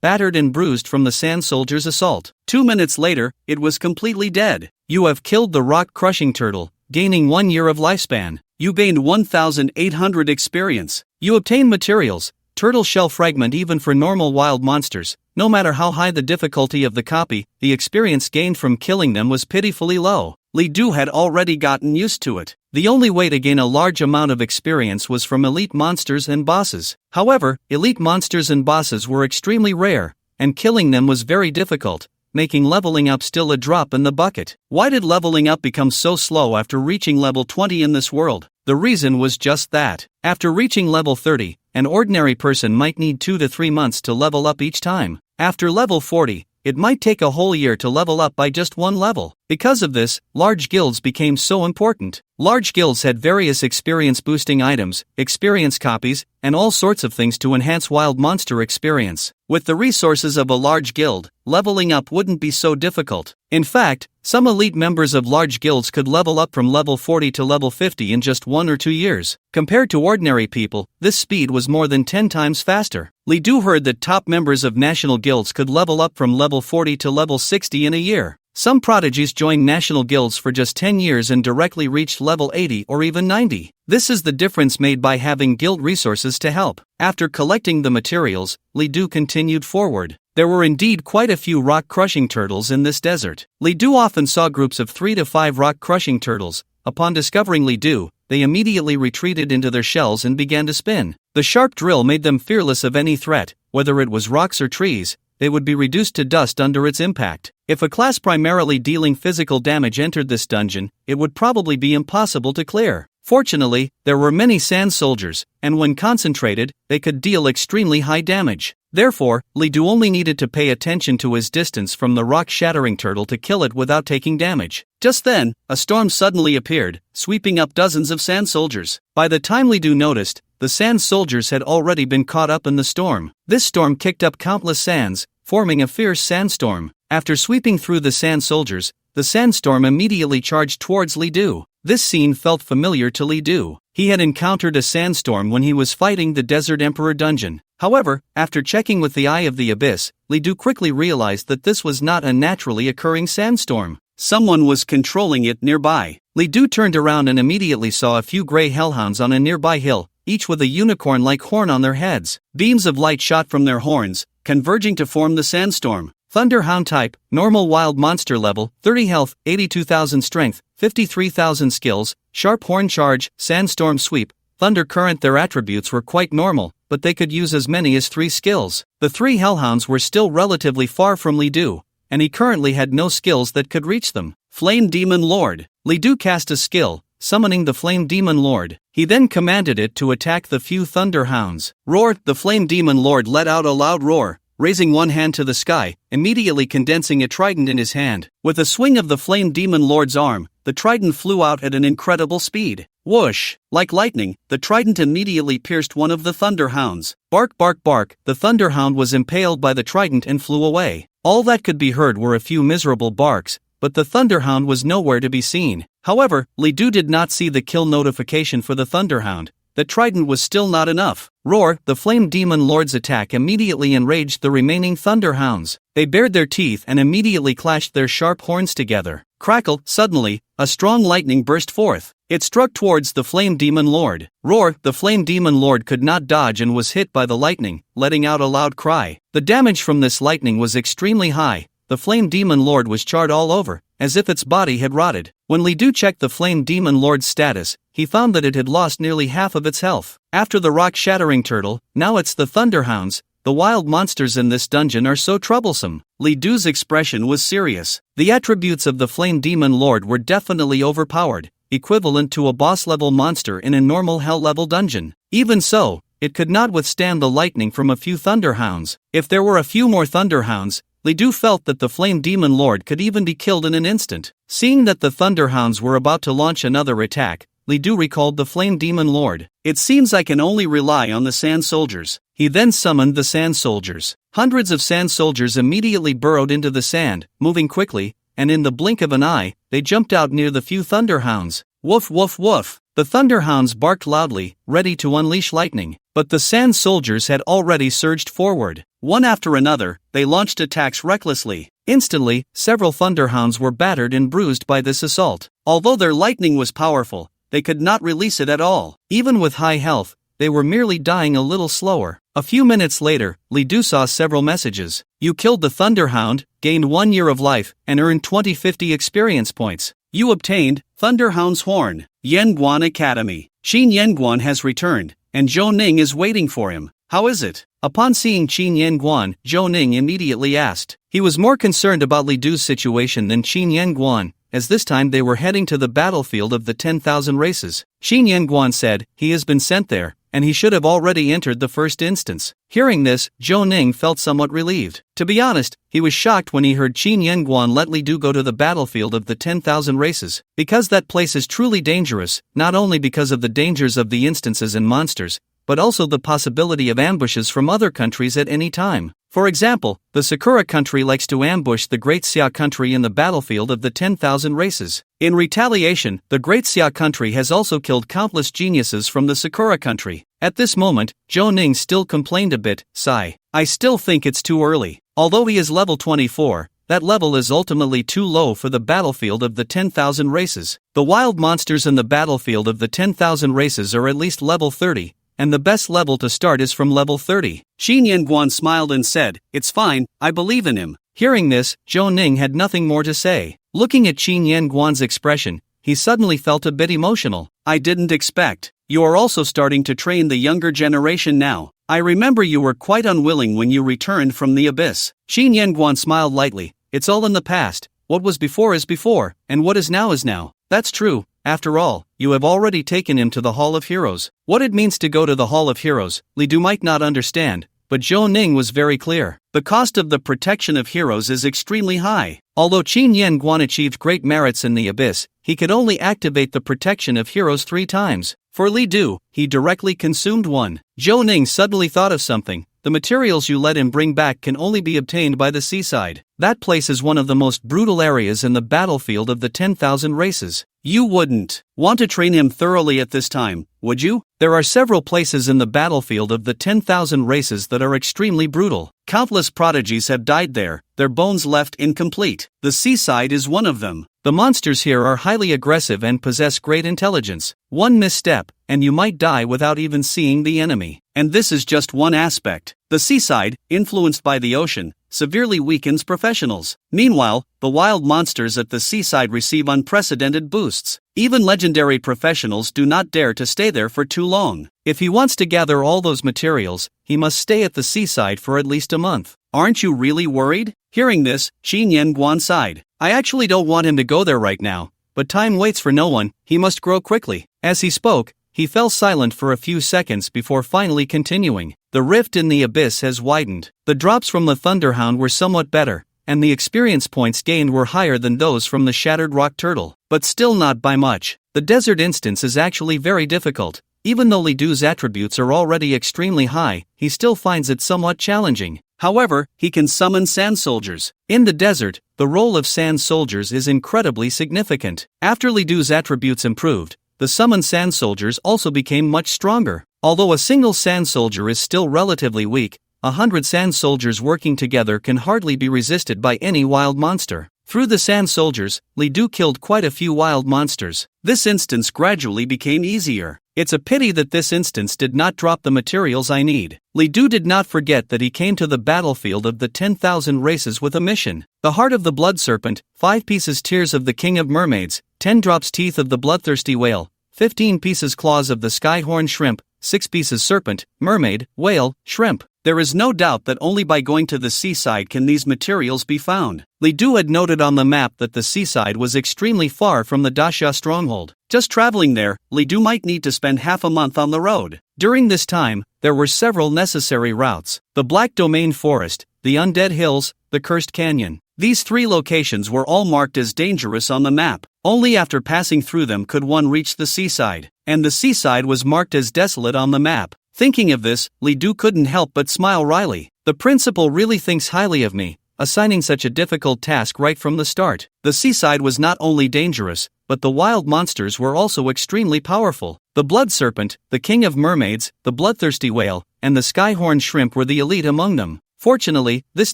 battered and bruised from the sand soldiers' assault. 2 minutes later, it was completely dead. You have killed the rock-crushing turtle, gaining 1 year of lifespan. You gained 1,800 experience. You obtained materials, turtle shell fragment even for normal wild monsters. No matter how high the difficulty of the copy, the experience gained from killing them was pitifully low. Li Du had already gotten used to it. The only way to gain a large amount of experience was from elite monsters and bosses. However, elite monsters and bosses were extremely rare, and killing them was very difficult, making leveling up still a drop in the bucket. Why did leveling up become so slow after reaching level 20 in this world? The reason was just that. After reaching level 30, an ordinary person might need 2 to 3 months to level up each time. After level 40, it might take a whole year to level up by just 1 level. Because of this, large guilds became so important. Large guilds had various experience-boosting items, experience copies, and all sorts of things to enhance wild monster experience. With the resources of a large guild, leveling up wouldn't be so difficult. In fact, some elite members of large guilds could level up from level 40 to level 50 in just 1 or 2 years. Compared to ordinary people, this speed was more than 10 times faster. Li Du heard that top members of national guilds could level up from level 40 to level 60 in a year. Some prodigies joined national guilds for just 10 years and directly reached level 80 or even 90. This is the difference made by having guild resources to help. After collecting the materials, Li Du continued forward. There were indeed quite a few rock-crushing turtles in this desert. Li Du often saw groups of 3 to 5 rock-crushing turtles. Upon discovering Li Du, they immediately retreated into their shells and began to spin. The sharp drill made them fearless of any threat, whether it was rocks or trees. They would be reduced to dust under its impact. If a class primarily dealing physical damage entered this dungeon, it would probably be impossible to clear. Fortunately, there were many sand soldiers, and when concentrated, they could deal extremely high damage. Therefore, Li Du only needed to pay attention to his distance from the rock-shattering turtle to kill it without taking damage. Just then, a storm suddenly appeared, sweeping up dozens of sand soldiers. By the time Li Du noticed, the sand soldiers had already been caught up in the storm. This storm kicked up countless sands, forming a fierce sandstorm. After sweeping through the sand soldiers, the sandstorm immediately charged towards Li Du. This scene felt familiar to Li Du. He had encountered a sandstorm when he was fighting the Desert Emperor dungeon. However, after checking with the Eye of the Abyss, Li Du quickly realized that this was not a naturally occurring sandstorm. Someone was controlling it nearby. Li Du turned around and immediately saw a few gray hellhounds on a nearby hill, each with a unicorn-like horn on their heads. Beams of light shot from their horns, converging to form the sandstorm. Thunderhound type, normal wild monster level, 30 health, 82,000 strength, 53,000 skills, sharp horn charge, sandstorm sweep, thunder current. Their attributes were quite normal, but they could use as many as 3 skills. The 3 hellhounds were still relatively far from Li Du, and he currently had no skills that could reach them. Flame Demon Lord. Li Du cast a skill, summoning the Flame Demon Lord. He then commanded it to attack the few thunderhounds. Roar! The Flame Demon Lord let out a loud roar, raising one hand to the sky, immediately condensing a trident in his hand. With a swing of the Flame Demon Lord's arm, the trident flew out at an incredible speed. Whoosh! Like lightning, the trident immediately pierced one of the thunderhounds. Bark, bark, bark! The thunderhound was impaled by the trident and flew away. All that could be heard were a few miserable barks, but the thunderhound was nowhere to be seen. However, Li Du did not see the kill notification for the thunderhound. The trident was still not enough. Roar! The Flame Demon Lord's attack immediately enraged the remaining thunderhounds. They bared their teeth and immediately clashed their sharp horns together. Crackle! Suddenly, a strong lightning burst forth. It struck towards the Flame Demon Lord. Roar! The Flame Demon Lord could not dodge and was hit by the lightning, letting out a loud cry. The damage from this lightning was extremely high. The Flame Demon Lord was charred all over, as if its body had rotted. When Li Du checked the Flame Demon Lord's status, he found that it had lost nearly half of its health. After the rock-shattering turtle, now it's the thunderhounds. The wild monsters in this dungeon are so troublesome. Li Du's expression was serious. The attributes of the Flame Demon Lord were definitely overpowered, equivalent to a boss-level monster in a normal hell-level dungeon. Even so, it could not withstand the lightning from a few thunderhounds. If there were a few more thunderhounds, Li Du felt that the Flame Demon Lord could even be killed in an instant. Seeing that the thunderhounds were about to launch another attack, Li Du recalled the Flame Demon Lord. It seems I can only rely on the sand soldiers. He then summoned the sand soldiers. Hundreds of sand soldiers immediately burrowed into the sand, moving quickly, and in the blink of an eye, they jumped out near the few thunderhounds. Woof woof woof! The thunderhounds barked loudly, ready to unleash lightning, but the sand soldiers had already surged forward. One after another, they launched attacks recklessly. Instantly, several thunderhounds were battered and bruised by this assault. Although their lightning was powerful, they could not release it at all. Even with high health, they were merely dying a little slower. A few minutes later, Li Du saw several messages. You killed the Thunderhound, gained 1 year of life, and earned 2050 experience points. You obtained Thunderhound's Horn. Yanguan Academy. Qin Yanguan has returned, and Zhou Ning is waiting for him. How is it? Upon seeing Qin Yanguan, Zhou Ning immediately asked. He was more concerned about Li Du's situation than Qin Yanguan, as this time they were heading to the battlefield of the 10,000 races. Qin Yanguan said, he has been sent there, and he should have already entered the first instance. Hearing this, Zhou Ning felt somewhat relieved. To be honest, he was shocked when he heard Qin Yanguan let Li Du go to the battlefield of the 10,000 races, because that place is truly dangerous, not only because of the dangers of the instances and monsters, but also the possibility of ambushes from other countries at any time. For example, the Sakura country likes to ambush the Great Xia country in the battlefield of the 10,000 races. In retaliation, the Great Xia country has also killed countless geniuses from the Sakura country. At this moment, Zhou Ning still complained a bit, sigh. I still think it's too early. Although he is level 24, that level is ultimately too low for the battlefield of the 10,000 races. The wild monsters in the battlefield of the 10,000 races are at least level 30. And the best level to start is from level 30. Qin Yanguan smiled and said, it's fine, I believe in him. Hearing this, Zhou Ning had nothing more to say. Looking at Qin Yanguan's expression, he suddenly felt a bit emotional. I didn't expect. You are also starting to train the younger generation now. I remember you were quite unwilling when you returned from the abyss. Qin Yanguan smiled lightly. It's all in the past. What was before is before, and what is now is now. That's true. After all, you have already taken him to the Hall of Heroes. What it means to go to the Hall of Heroes, Li Du might not understand, but Zhou Ning was very clear. The cost of the protection of heroes is extremely high. Although Qin Yanguan achieved great merits in the abyss, he could only activate the protection of heroes 3 times. For Li Du, he directly consumed 1. Zhou Ning suddenly thought of something. The materials you let him bring back can only be obtained by the seaside. That place is one of the most brutal areas in the battlefield of the 10,000 races. You wouldn't want to train him thoroughly at this time, would you? There are several places in the battlefield of the 10,000 races that are extremely brutal. Countless prodigies have died there, their bones left incomplete. The seaside is one of them. The monsters here are highly aggressive and possess great intelligence. One misstep, and you might die without even seeing the enemy. And this is just one aspect. The seaside, influenced by the ocean, severely weakens professionals. Meanwhile, the wild monsters at the seaside receive unprecedented boosts. Even legendary professionals do not dare to stay there for too long. If he wants to gather all those materials, he must stay at the seaside for at least a month. Aren't you really worried? Hearing this, Qin Yanguan sighed. I actually don't want him to go there right now, but time waits for no one, he must grow quickly. As he spoke, he fell silent for a few seconds before finally continuing. The rift in the abyss has widened. The drops from the Thunderhound were somewhat better, and the experience points gained were higher than those from the Shattered Rock Turtle, but still not by much. The desert instance is actually very difficult. Even though Li Du's attributes are already extremely high, he still finds it somewhat challenging. However, he can summon sand soldiers. In the desert, the role of sand soldiers is incredibly significant. After Li Du's attributes improved, the summoned sand soldiers also became much stronger. Although a single sand soldier is still relatively weak, 100 sand soldiers working together can hardly be resisted by any wild monster. Through the sand soldiers, Li Du killed quite a few wild monsters. This instance gradually became easier. It's a pity that this instance did not drop the materials I need. Li Du did not forget that he came to the battlefield of the 10,000 races with a mission. The heart of the blood serpent, 5 pieces tears of the king of mermaids, 10 drops teeth of the bloodthirsty whale, 15 pieces claws of the skyhorn shrimp, 6 pieces serpent, mermaid, whale, shrimp. There is no doubt that only by going to the seaside can these materials be found. Li Du had noted on the map that the seaside was extremely far from the Dasha stronghold. Just traveling there, Li Du might need to spend half a month on the road. During this time, there were several necessary routes: the Black Domain Forest, the Undead Hills, the Cursed Canyon. These 3 locations were all marked as dangerous on the map. Only after passing through them could one reach the seaside, and the seaside was marked as desolate on the map. Thinking of this, Li Du couldn't help but smile wryly. The principal really thinks highly of me, assigning such a difficult task right from the start. The seaside was not only dangerous, but the wild monsters were also extremely powerful. The blood serpent, the king of mermaids, the bloodthirsty whale, and the skyhorn shrimp were the elite among them. Fortunately, this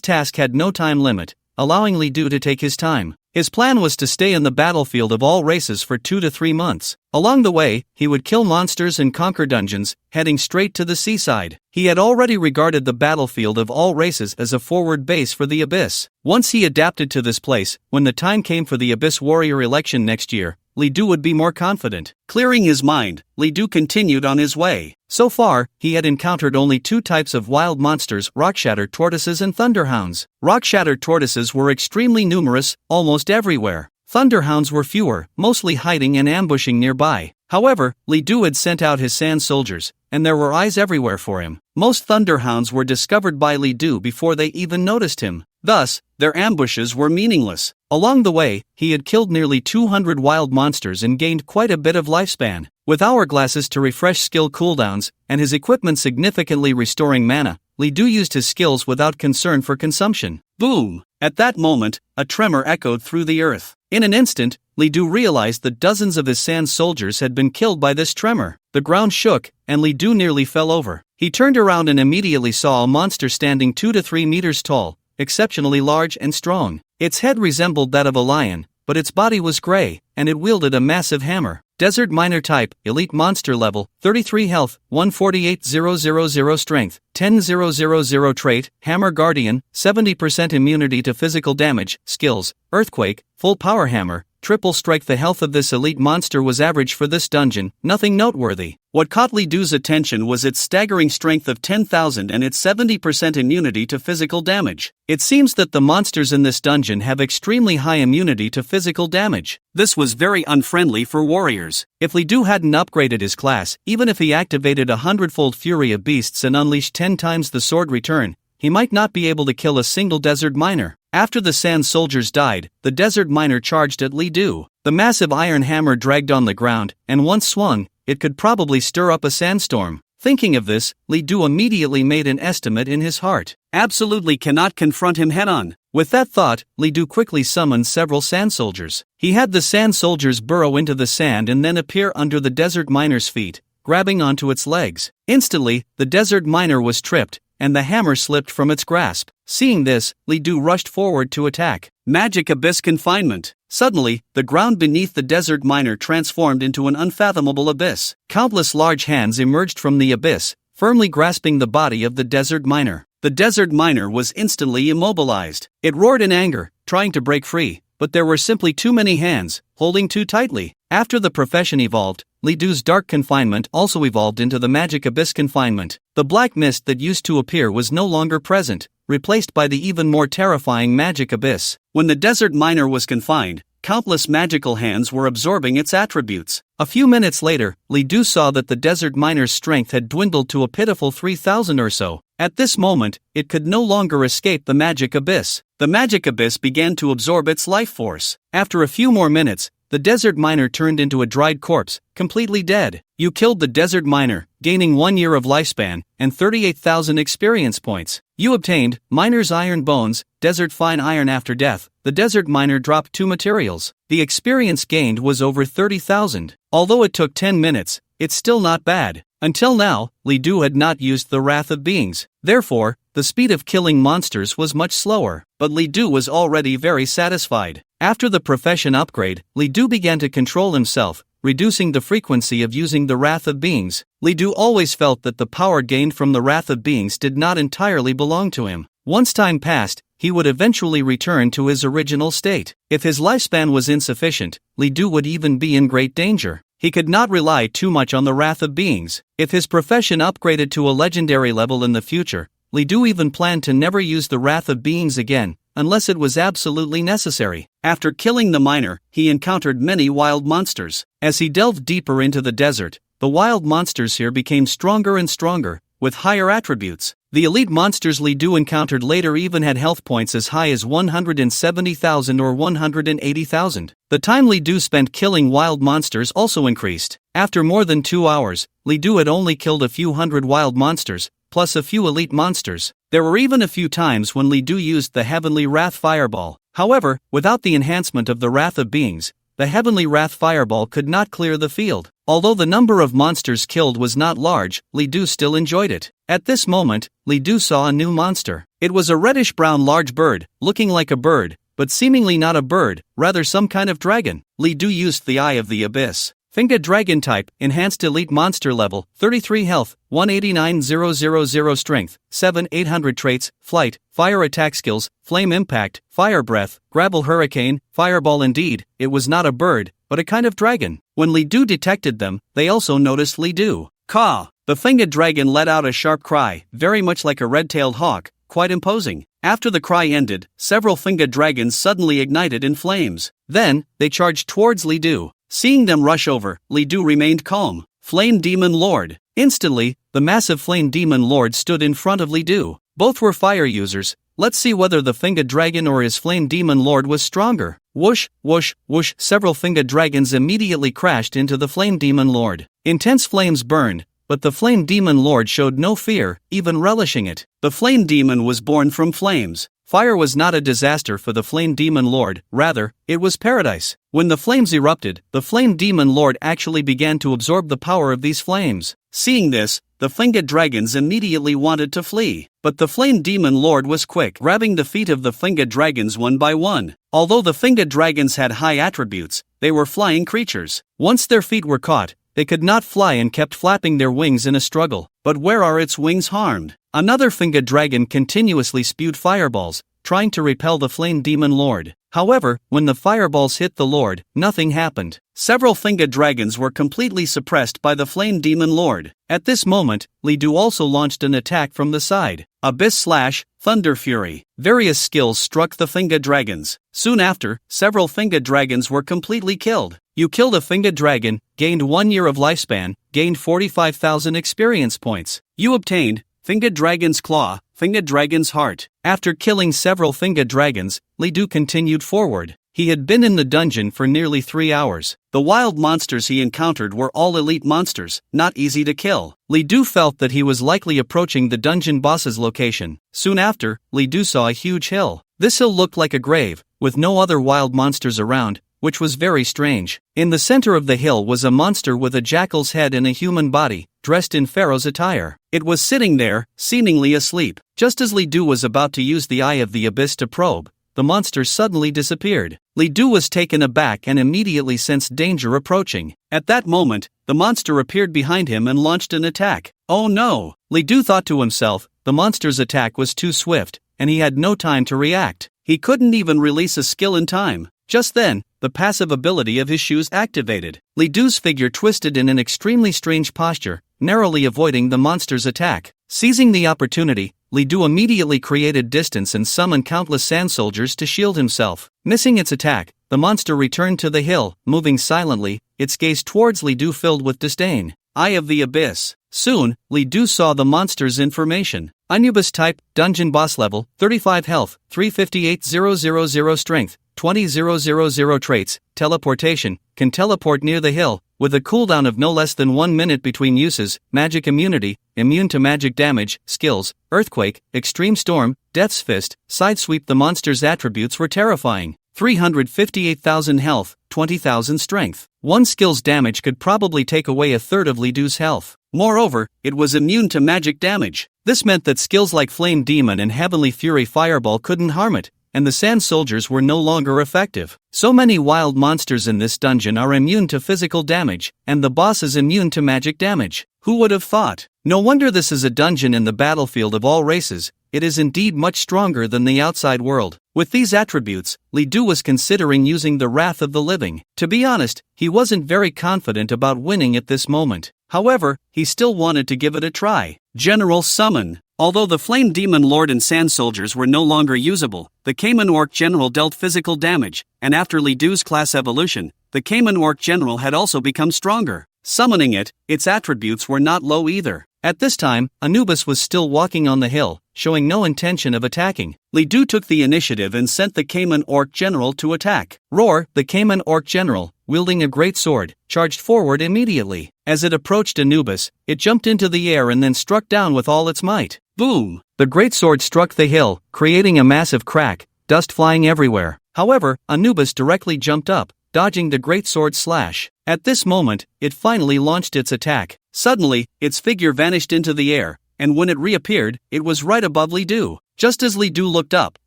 task had no time limit, allowing Li Du to take his time. His plan was to stay in the battlefield of all races for 2 to 3 months. Along the way, he would kill monsters and conquer dungeons, heading straight to the seaside. He had already regarded the battlefield of all races as a forward base for the Abyss. Once he adapted to this place, when the time came for the Abyss Warrior election next year, Li Du would be more confident. Clearing his mind, Li Du continued on his way. So far, he had encountered only 2 types of wild monsters: rock-shattered tortoises and thunderhounds. Rock-shattered tortoises were extremely numerous, almost everywhere. Thunderhounds were fewer, mostly hiding and ambushing nearby. However, Li Du had sent out his sand soldiers, and there were eyes everywhere for him. Most thunderhounds were discovered by Li Du before they even noticed him. Thus, their ambushes were meaningless. Along the way, he had killed nearly 200 wild monsters and gained quite a bit of lifespan. With hourglasses to refresh skill cooldowns, and his equipment significantly restoring mana, Li Du used his skills without concern for consumption. Boom! At that moment, a tremor echoed through the earth. In an instant, Li Du realized that dozens of his sand soldiers had been killed by this tremor. The ground shook, and Li Du nearly fell over. He turned around and immediately saw a monster standing 2 to 3 meters tall, exceptionally large and strong. Its head resembled that of a lion, but its body was gray, and it wielded a massive hammer. Desert Miner type, elite monster level, 33 health, 148,000 strength, 10,000 trait, hammer guardian, 70% immunity to physical damage, skills, earthquake, full power hammer, triple strike. The health of this elite monster was average for this dungeon, nothing noteworthy. What caught Li Du's attention was its staggering strength of 10,000 and its 70% immunity to physical damage. It seems that the monsters in this dungeon have extremely high immunity to physical damage. This was very unfriendly for warriors. If Li Du hadn't upgraded his class, even if he activated 100-fold Fury of Beasts and unleashed 10 times the sword return, he might not be able to kill a single desert miner. After the sand soldiers died, the desert miner charged at Li Du. The massive iron hammer dragged on the ground, and once swung, it could probably stir up a sandstorm. Thinking of this, Li Du immediately made an estimate in his heart. Absolutely cannot confront him head-on. With that thought, Li Du quickly summoned several sand soldiers. He had the sand soldiers burrow into the sand and then appear under the desert miner's feet, grabbing onto its legs. Instantly, the desert miner was tripped, and the hammer slipped from its grasp. Seeing this, Li Du rushed forward to attack. Magic Abyss Confinement. Suddenly, the ground beneath the desert miner transformed into an unfathomable abyss. Countless large hands emerged from the abyss, firmly grasping the body of the desert miner. The desert miner was instantly immobilized. It roared in anger, trying to break free, but there were simply too many hands, holding too tightly. After the profession evolved, Li Du's dark confinement also evolved into the Magic Abyss Confinement. The black mist that used to appear was no longer present, replaced by the even more terrifying Magic Abyss. When the desert miner was confined, countless magical hands were absorbing its attributes. A few minutes later, Li Du saw that the desert miner's strength had dwindled to a pitiful 3,000 or so. At this moment, it could no longer escape the Magic Abyss. The Magic Abyss began to absorb its life force. After a few more minutes, the desert miner turned into a dried corpse, completely dead. You killed the desert miner, gaining 1 year of lifespan, and 38,000 experience points. You obtained Miner's Iron Bones, Desert Fine Iron. After death, the desert miner dropped 2 materials. The experience gained was over 30,000. Although it took 10 minutes, it's still not bad. Until now, Li Du had not used the Wrath of Beings. Therefore, the speed of killing monsters was much slower, but Li Du was already very satisfied. After the profession upgrade, Li Du began to control himself, reducing the frequency of using the Wrath of Beings. Li Du always felt that the power gained from the Wrath of Beings did not entirely belong to him. Once time passed, he would eventually return to his original state. If his lifespan was insufficient, Li Du would even be in great danger. He could not rely too much on the Wrath of Beings. If his profession upgraded to a legendary level in the future, Li Du even planned to never use the Wrath of Beings again, unless it was absolutely necessary. After killing the miner, he encountered many wild monsters. As he delved deeper into the desert, the wild monsters here became stronger and stronger, with higher attributes. The elite monsters Li Du encountered later even had health points as high as 170,000 or 180,000. The time Li Du spent killing wild monsters also increased. After more than 2 hours, Li Du had only killed a few hundred wild monsters, plus a few elite monsters. There were even a few times when Li Du used the Heavenly Wrath Fireball. However, without the enhancement of the Wrath of Beings, the Heavenly Wrath Fireball could not clear the field. Although the number of monsters killed was not large, Li Du still enjoyed it. At this moment, Li Du saw a new monster. It was a reddish-brown large bird, looking like a bird, but seemingly not a bird, rather some kind of dragon. Li Du used the Eye of the Abyss. Finga Dragon type, enhanced elite monster level, 33 health, 189,000 strength, 7,800 traits, flight, fire attack skills, flame impact, fire breath, grapple hurricane, fireball. Indeed, it was not a bird, but a kind of dragon. When Li Du detected them, they also noticed Li Du. Caw! The Finga Dragon let out a sharp cry, very much like a red-tailed hawk, quite imposing. After the cry ended, several Finga Dragons suddenly ignited in flames. Then, they charged towards Li Du. Seeing them rush over, Li Du remained calm. Flame Demon Lord. Instantly, the massive Flame Demon Lord stood in front of Li Du. Both were fire users. Let's see whether the Finga Dragon or his Flame Demon Lord was stronger. Whoosh, whoosh, whoosh. Several Finga Dragons immediately crashed into the Flame Demon Lord. Intense flames burned, but the Flame Demon Lord showed no fear, even relishing it. The Flame Demon was born from flames. Fire was not a disaster for the Flame Demon Lord, rather, it was paradise. When the flames erupted, the Flame Demon Lord actually began to absorb the power of these flames. Seeing this, the Finga Dragons immediately wanted to flee. But the Flame Demon Lord was quick, grabbing the feet of the Finga Dragons one by one. Although the Finga Dragons had high attributes, they were flying creatures. Once their feet were caught, they could not fly and kept flapping their wings in a struggle. But where are its wings harmed? Another Finga Dragon continuously spewed fireballs, trying to repel the Flame Demon Lord. However, when the fireballs hit the Lord, nothing happened. Several Finga Dragons were completely suppressed by the Flame Demon Lord. At this moment, Li Du also launched an attack from the side. Abyss Slash, Thunder Fury. Various skills struck the Finga Dragons. Soon after, several Finga Dragons were completely killed. You killed a Finga Dragon, gained 1 year of lifespan, gained 45,000 experience points. You obtained Finga Dragon's Claw, Finga Dragon's Heart. After killing several Finga Dragons, Li Du continued forward. He had been in the dungeon for nearly 3 hours. The wild monsters he encountered were all elite monsters, not easy to kill. Li Du felt that he was likely approaching the dungeon boss's location. Soon after, Li Du saw a huge hill. This hill looked like a grave, with no other wild monsters around, which was very strange. In the center of the hill was a monster with a jackal's head and a human body, dressed in pharaoh's attire. It was sitting there, seemingly asleep. Just as Li Du was about to use the Eye of the Abyss to probe, the monster suddenly disappeared. Li Du was taken aback and immediately sensed danger approaching. At that moment, the monster appeared behind him and launched an attack. Oh no! Li Du thought to himself, the monster's attack was too swift, and he had no time to react. He couldn't even release a skill in time. Just then, the passive ability of his shoes activated. Li Du's figure twisted in an extremely strange posture, narrowly avoiding the monster's attack. Seizing the opportunity, Li Du immediately created distance and summoned countless sand soldiers to shield himself. Missing its attack, the monster returned to the hill, moving silently, its gaze towards Li Du filled with disdain. Eye of the Abyss. Soon, Li Du saw the monster's information. Anubis type, dungeon boss level, 35 health, 358,000 strength, 20,000 traits, teleportation, can teleport near the hill, with a cooldown of no less than 1 minute between uses, magic immunity, immune to magic damage, skills, earthquake, extreme storm, death's fist, sidesweep. The monster's attributes were terrifying. 358,000 health, 20,000 strength. One skill's damage could probably take away a third of Li Du's health. Moreover, it was immune to magic damage. This meant that skills like Flame Demon and Heavenly Fury Fireball couldn't harm it, and the sand soldiers were no longer effective. So many wild monsters in this dungeon are immune to physical damage, and the boss is immune to magic damage. Who would have thought? No wonder this is a dungeon in the battlefield of all races. It is indeed much stronger than the outside world. With these attributes, Li Du was considering using the Wrath of the Living. To be honest, he wasn't very confident about winning at this moment. However, he still wanted to give it a try. General Summon. Although the Flame Demon Lord and Sand Soldiers were no longer usable, the Cayman Orc General dealt physical damage, and after Li Du's class evolution, the Cayman Orc General had also become stronger. Summoning it, its attributes were not low either. At this time, Anubis was still walking on the hill, showing no intention of attacking. Li Du took the initiative and sent the Cayman Orc General to attack. Roar, the Cayman Orc General, wielding a great sword, charged forward immediately. As it approached Anubis, it jumped into the air and then struck down with all its might. Boom! The great sword struck the hill, creating a massive crack, dust flying everywhere. However, Anubis directly jumped up, dodging the great sword slash. At this moment, it finally launched its attack. Suddenly, its figure vanished into the air, and when it reappeared, it was right above Li Du. Just as Li Du looked up,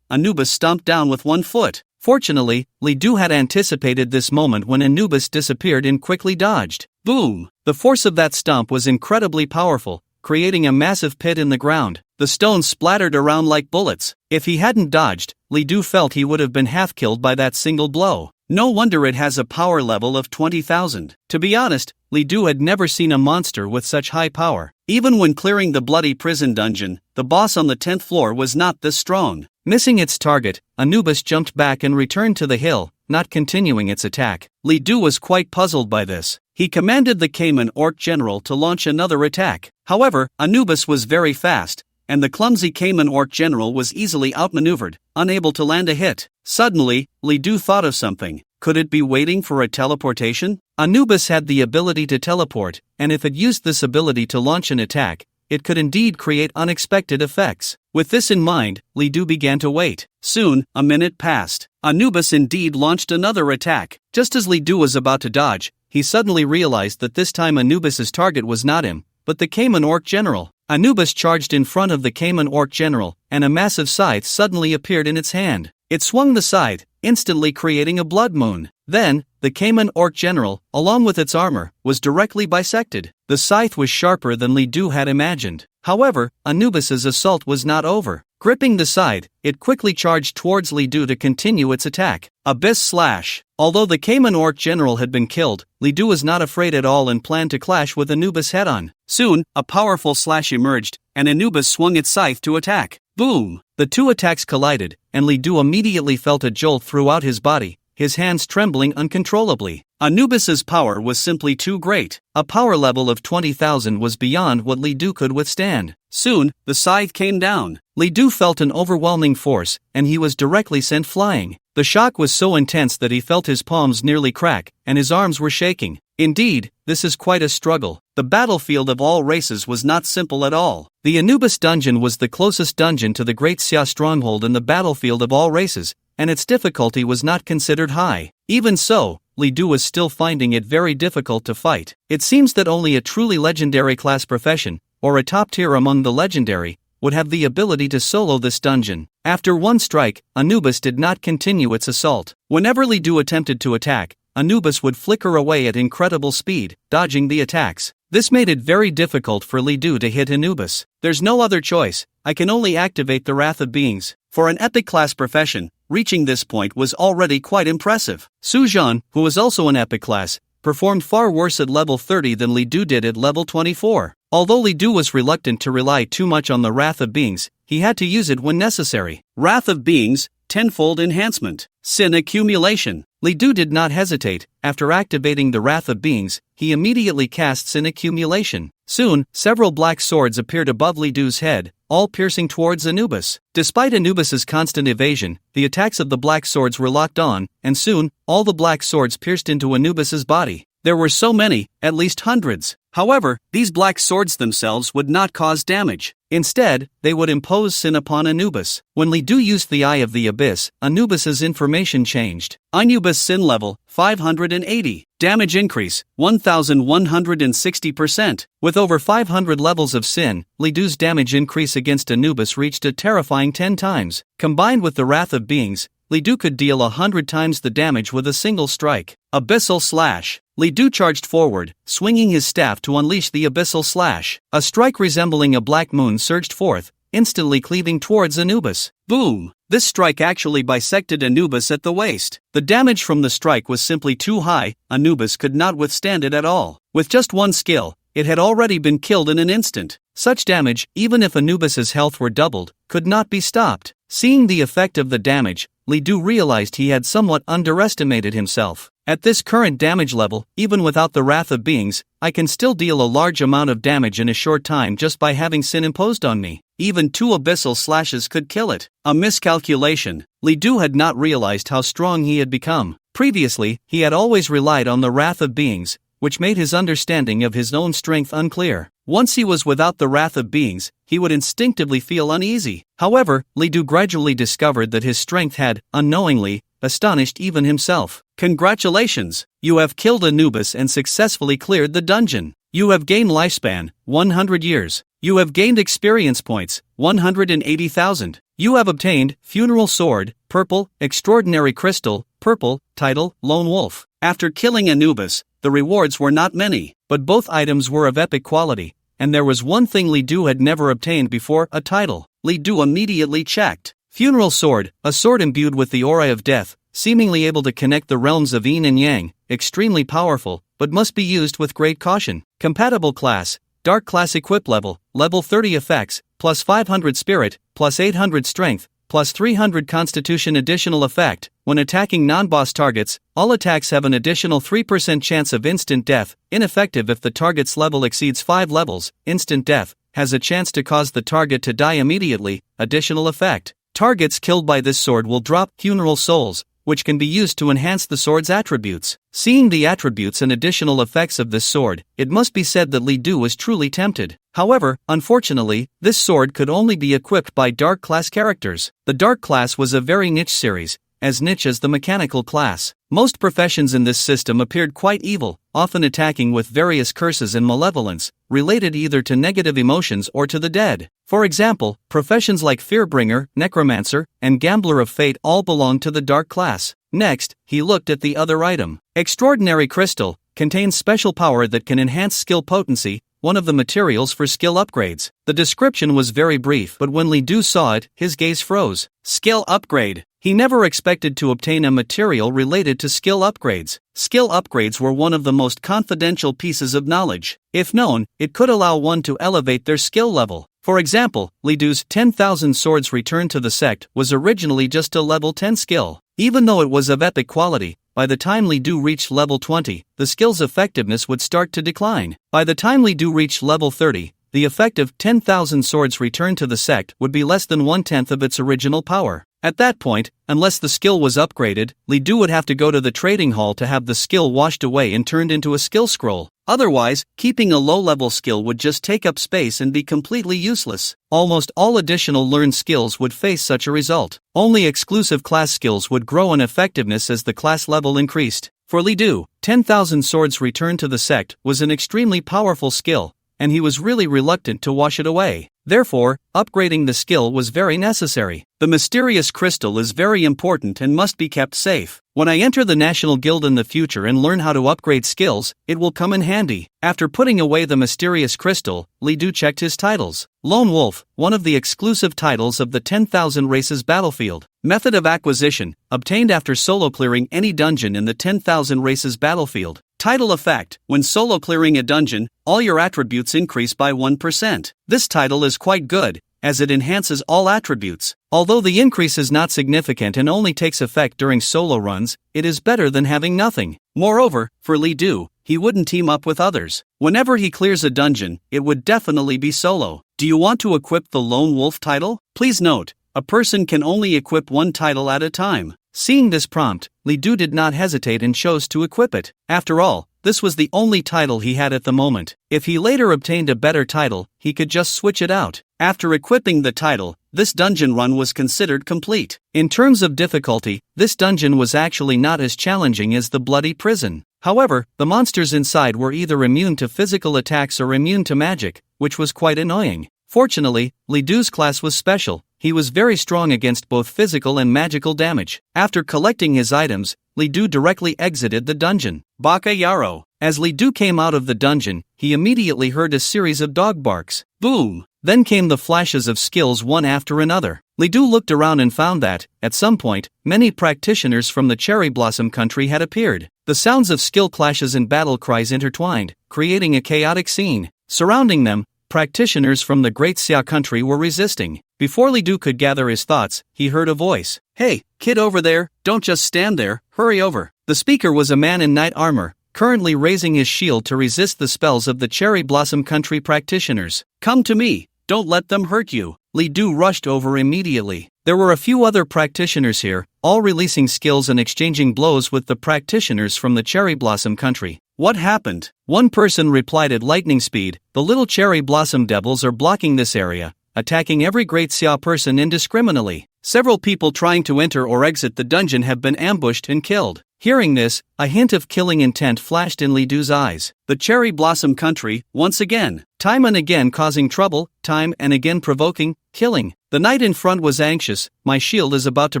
Anubis stomped down with one foot. Fortunately, Li Du had anticipated this moment when Anubis disappeared and quickly dodged. Boom! The force of that stomp was incredibly powerful, creating a massive pit in the ground. The stones splattered around like bullets. If he hadn't dodged, Li Du felt he would have been half-killed by that single blow. No wonder it has a power level of 20,000. To be honest, Li Du had never seen a monster with such high power. Even when clearing the bloody prison dungeon, the boss on the 10th floor was not this strong. Missing its target, Anubis jumped back and returned to the hill, not continuing its attack. Li Du was quite puzzled by this. He commanded the Cayman Orc General to launch another attack. However, Anubis was very fast, and the clumsy Cayman Orc General was easily outmaneuvered, unable to land a hit. Suddenly, Li Du thought of something. Could it be waiting for a teleportation? Anubis had the ability to teleport, and if it used this ability to launch an attack, it could indeed create unexpected effects. With this in mind, Li Du began to wait. Soon, a minute passed. Anubis indeed launched another attack. Just as Li Du was about to dodge, he suddenly realized that this time Anubis's target was not him, but the Cayman Orc General. Anubis charged in front of the Cayman Orc General, and a massive scythe suddenly appeared in its hand. It swung the scythe, instantly creating a blood moon. Then, the Cayman Orc General, along with its armor, was directly bisected. The scythe was sharper than Li Du had imagined. However, Anubis's assault was not over. Gripping the scythe, it quickly charged towards Li Du to continue its attack. Abyss Slash. Although the Cayman Orc General had been killed, Li Du was not afraid at all and planned to clash with Anubis head-on. Soon, a powerful slash emerged, and Anubis swung its scythe to attack. Boom! The two attacks collided, and Li Du immediately felt a jolt throughout his body, his hands trembling uncontrollably. Anubis's power was simply too great. A power level of 20,000 was beyond what Li Du could withstand. Soon, the scythe came down. Li Du felt an overwhelming force, and he was directly sent flying. The shock was so intense that he felt his palms nearly crack, and his arms were shaking. Indeed, this is quite a struggle. The battlefield of all races was not simple at all. The Anubis dungeon was the closest dungeon to the Great Xia stronghold in the battlefield of all races, and its difficulty was not considered high. Even so, Li Du was still finding it very difficult to fight. It seems that only a truly legendary class profession, or a top tier among the legendary, would have the ability to solo this dungeon. After one strike, Anubis did not continue its assault. Whenever Li Du attempted to attack, Anubis would flicker away at incredible speed, dodging the attacks. This made it very difficult for Li Du to hit Anubis. There's no other choice, I can only activate the Wrath of Beings. For an epic class profession, reaching this point was already quite impressive. Su Zhan, who was also an epic class, performed far worse at level 30 than Li Du did at level 24. Although Li Du was reluctant to rely too much on the Wrath of Beings, he had to use it when necessary. Wrath of Beings, tenfold enhancement. Sin accumulation. Li Du did not hesitate. After activating the Wrath of Beings, he immediately cast Sin accumulation. Soon, several black swords appeared above Li Du's head, all piercing towards Anubis. Despite Anubis's constant evasion, the attacks of the black swords were locked on, and soon, all the black swords pierced into Anubis's body. There were so many, at least hundreds. However, these black swords themselves would not cause damage. Instead, they would impose sin upon Anubis. When Li Du used the Eye of the Abyss, Anubis's information changed. Anubis sin level, 580. Damage increase, 1,160%. With over 500 levels of sin, Li Du's damage increase against Anubis reached a terrifying 10 times. Combined with the Wrath of Beings, Li Du could deal 100 times the damage with a single strike. Abyssal Slash. Li Du charged forward, swinging his staff to unleash the Abyssal Slash. A strike resembling a black moon surged forth, instantly cleaving towards Anubis. Boom! This strike actually bisected Anubis at the waist. The damage from the strike was simply too high, Anubis could not withstand it at all. With just one skill, it had already been killed in an instant. Such damage, even if Anubis's health were doubled, could not be stopped. Seeing the effect of the damage, Li Du realized he had somewhat underestimated himself. At this current damage level, even without the Wrath of Beings, I can still deal a large amount of damage in a short time just by having sin imposed on me. Even 2 abyssal slashes could kill it. A miscalculation. Li Du had not realized how strong he had become. Previously, he had always relied on the Wrath of Beings, which made his understanding of his own strength unclear. Once he was without the wrath of beings, he would instinctively feel uneasy. However, Li Du gradually discovered that his strength had, unknowingly, astonished even himself. Congratulations! You have killed Anubis and successfully cleared the dungeon. You have gained lifespan, 100 years. You have gained experience points, 180,000. You have obtained Funeral Sword, purple, Extraordinary Crystal, purple, title, Lone Wolf. After killing Anubis, the rewards were not many, but both items were of epic quality, and there was one thing Li Du had never obtained before, a title. Li Du immediately checked. Funeral Sword, a sword imbued with the aura of death, seemingly able to connect the realms of yin and yang, extremely powerful, but must be used with great caution. Compatible class, Dark Class Equip Level, Level 30 effects, plus 500 Spirit, plus 800 Strength, plus 300 Constitution. Additional effect, when attacking non-boss targets, all attacks have an additional 3% chance of instant death, ineffective if the target's level exceeds 5 levels. Instant death, has a chance to cause the target to die immediately. Additional effect, targets killed by this sword will drop Funeral Souls, which can be used to enhance the sword's attributes. Seeing the attributes and additional effects of this sword, it must be said that Li Du was truly tempted. However, unfortunately, this sword could only be equipped by Dark Class characters. The Dark Class was a very niche series, as niche as the mechanical class. Most professions in this system appeared quite evil, often attacking with various curses and malevolence, related either to negative emotions or to the dead. For example, professions like Fearbringer, Necromancer, and Gambler of Fate all belong to the Dark Class. Next, he looked at the other item. Extraordinary Crystal, contains special power that can enhance skill potency, one of the materials for skill upgrades. The description was very brief, but when Li Du saw it, his gaze froze. Skill upgrade. He never expected to obtain a material related to skill upgrades. Skill upgrades were one of the most confidential pieces of knowledge. If known, it could allow one to elevate their skill level. For example, Li Du's 10,000 Swords Return to the Sect was originally just a level 10 skill. Even though it was of epic quality, by the time Li Du reached level 20, the skill's effectiveness would start to decline. By the time Li Du reached level 30, the effect of 10,000 Swords Return to the Sect would be less than 1/10 of its original power. At that point, unless the skill was upgraded, Li Du would have to go to the trading hall to have the skill washed away and turned into a skill scroll. Otherwise, keeping a low-level skill would just take up space and be completely useless. Almost all additional learned skills would face such a result. Only exclusive class skills would grow in effectiveness as the class level increased. For Li Du, 10,000 Swords Return to the Sect was an extremely powerful skill, and he was really reluctant to wash it away. Therefore, upgrading the skill was very necessary. The mysterious crystal is very important and must be kept safe. When I enter the National Guild in the future and learn how to upgrade skills, it will come in handy. After putting away the mysterious crystal, Li Du checked his titles. Lone Wolf, one of the exclusive titles of the 10,000 Races battlefield. Method of acquisition, obtained after solo clearing any dungeon in the 10,000 Races battlefield. Title effect, when solo clearing a dungeon, all your attributes increase by 1%. This title is quite good, as it enhances all attributes. Although the increase is not significant and only takes effect during solo runs, it is better than having nothing. Moreover, for Li Du, he wouldn't team up with others. Whenever he clears a dungeon, it would definitely be solo. Do you want to equip the Lone Wolf title? Please note, a person can only equip one title at a time. Seeing this prompt, Li Du did not hesitate and chose to equip it. After all, this was the only title he had at the moment. If he later obtained a better title, he could just switch it out. After equipping the title, this dungeon run was considered complete. In terms of difficulty, this dungeon was actually not as challenging as the Bloody Prison. However, the monsters inside were either immune to physical attacks or immune to magic, which was quite annoying. Fortunately, Li Du's class was special. He was very strong against both physical and magical damage. After collecting his items, Li Du directly exited the dungeon. Baka Yaro. As Li Du came out of the dungeon, he immediately heard a series of dog barks. Boom! Then came the flashes of skills one after another. Li Du looked around and found that, at some point, many practitioners from the Cherry Blossom country had appeared. The sounds of skill clashes and battle cries intertwined, creating a chaotic scene. Surrounding them, practitioners from the Great Xia country were resisting. Before Li Du could gather his thoughts, he heard a voice. Hey, kid over there, don't just stand there, hurry over. The speaker was a man in knight armor, currently raising his shield to resist the spells of the Cherry Blossom country practitioners. Come to me, don't let them hurt you. Li Du rushed over immediately. There were a few other practitioners here, all releasing skills and exchanging blows with the practitioners from the Cherry Blossom country. What happened? One person replied at lightning speed, the little cherry blossom devils are blocking this area, attacking every great Xia person indiscriminately. Several people trying to enter or exit the dungeon have been ambushed and killed. Hearing this, a hint of killing intent flashed in Li Du's eyes. The cherry blossom country, once again. Time and again causing trouble, time and again provoking, killing. The knight in front was anxious, my shield is about to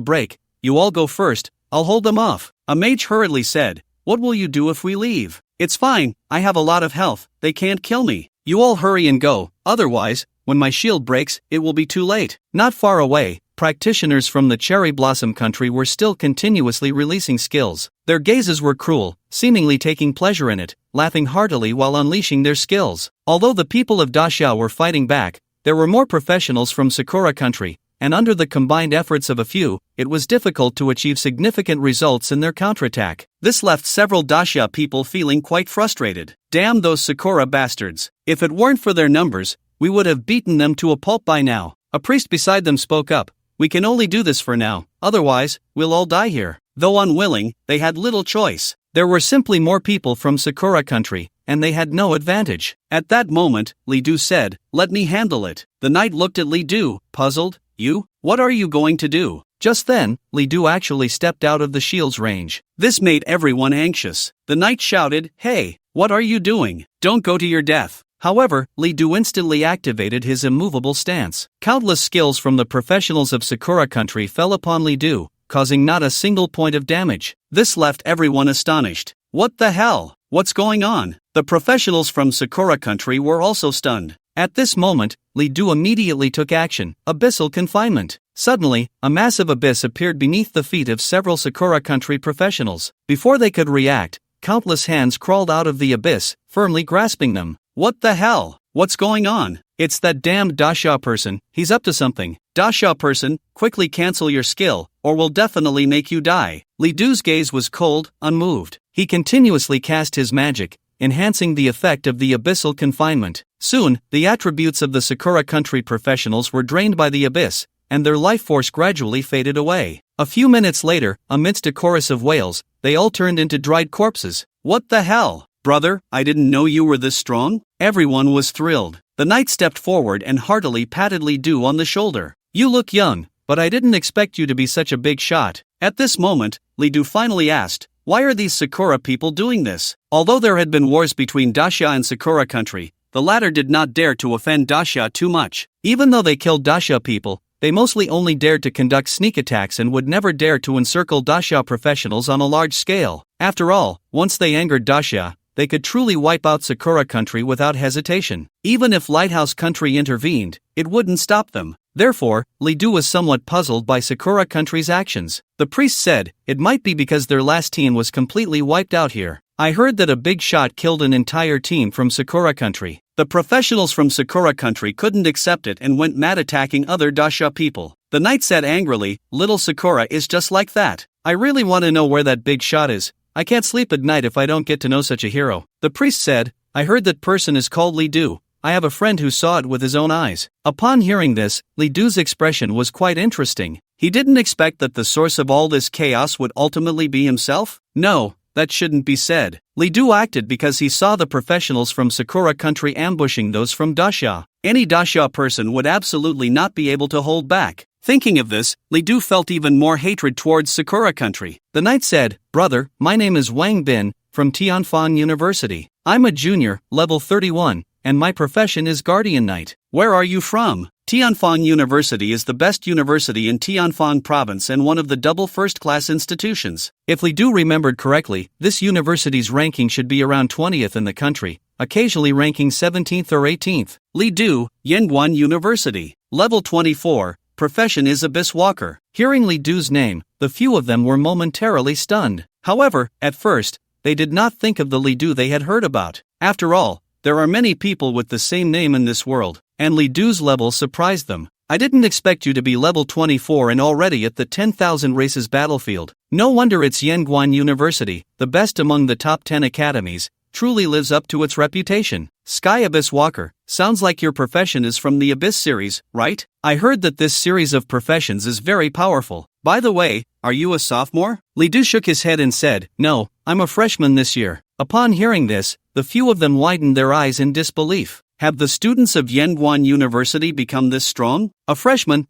break, you all go first, I'll hold them off. A mage hurriedly said, what will you do if we leave? It's fine, I have a lot of health, they can't kill me. You all hurry and go, otherwise, when my shield breaks, it will be too late. Not far away, practitioners from the cherry blossom country were still continuously releasing skills. Their gazes were cruel, seemingly taking pleasure in it, laughing heartily while unleashing their skills. Although the people of Daxia were fighting back, there were more professionals from Sakura country, and under the combined efforts of a few, it was difficult to achieve significant results in their counterattack. This left several Daxia people feeling quite frustrated. Damn those Sakura bastards. If it weren't for their numbers, we would have beaten them to a pulp by now. A priest beside them spoke up. We can only do this for now, otherwise, we'll all die here. Though unwilling, they had little choice. There were simply more people from Sakura country, and they had no advantage. At that moment, Li Du said, let me handle it. The knight looked at Li Du, puzzled. You? What are you going to do? Just then, Li Du actually stepped out of the shield's range. This made everyone anxious. The knight shouted, hey, what are you doing? Don't go to your death. However, Li Du instantly activated his immovable stance. Countless skills from the professionals of Sakura country fell upon Li Du, causing not a single point of damage. This left everyone astonished. What the hell? What's going on? The professionals from Sakura country were also stunned. At this moment, Li Du immediately took action, abyssal confinement. Suddenly, a massive abyss appeared beneath the feet of several Sakura country professionals. Before they could react, countless hands crawled out of the abyss, firmly grasping them. What the hell? What's going on? It's that damned Daxia person, he's up to something. Daxia person, quickly cancel your skill, or we'll definitely make you die. Li Du's gaze was cold, unmoved. He continuously cast his magic, enhancing the effect of the abyssal confinement. Soon, the attributes of the Sakura country professionals were drained by the abyss, and their life force gradually faded away. A few minutes later, amidst a chorus of wails, they all turned into dried corpses. What the hell? Brother, I didn't know you were this strong? Everyone was thrilled. The knight stepped forward and heartily patted Li Du on the shoulder. You look young, but I didn't expect you to be such a big shot. At this moment, Li Du finally asked, why are these Sakura people doing this? Although there had been wars between Daxia and Sakura country, the latter did not dare to offend Daxia too much. Even though they killed Daxia people, they mostly only dared to conduct sneak attacks and would never dare to encircle Daxia professionals on a large scale. After all, once they angered Daxia, they could truly wipe out Sakura country without hesitation. Even if Lighthouse country intervened, it wouldn't stop them. Therefore, Li Du was somewhat puzzled by Sakura country's actions. The priest said, it might be because their last team was completely wiped out here. I heard that a big shot killed an entire team from Sakura country. The professionals from Sakura country couldn't accept it and went mad attacking other Daxia people. The knight said angrily, little Sakura is just like that. I really want to know where that big shot is. I can't sleep at night if I don't get to know such a hero. The priest said, I heard that person is called Li Du. I have a friend who saw it with his own eyes. Upon hearing this, Li Du's expression was quite interesting. He didn't expect that the source of all this chaos would ultimately be himself? No, that shouldn't be said. Li Du acted because he saw the professionals from Sakura country ambushing those from Daxia. Any Daxia person would absolutely not be able to hold back. Thinking of this, Li Du felt even more hatred towards Sakura country. The knight said, brother, my name is Wang Bin, from Tianfan University. I'm a junior, level 31, and my profession is Guardian Knight. Where are you from? Tianfan University is the best university in Tianfan province and one of the double first-class institutions. If Li Du remembered correctly, this university's ranking should be around 20th in the country, occasionally ranking 17th or 18th. Li Du, Yanguan University. Level 24, profession is Abyss Walker. Hearing Li Du's name, the few of them were momentarily stunned. However, at first, they did not think of the Li Du they had heard about. After all, there are many people with the same name in this world, and Li Du's level surprised them. I didn't expect you to be level 24 and already at the 10,000 races battlefield. No wonder it's Yanguan University, the best among the top 10 academies, truly lives up to its reputation. Sky Abyss Walker, sounds like your profession is from the Abyss series, right? I heard that this series of professions is very powerful. By the way, are you a sophomore? Li Du shook his head and said, no, I'm a freshman this year. Upon hearing this, the few of them widened their eyes in disbelief. Have the students of Yanguan University become this strong? A freshman,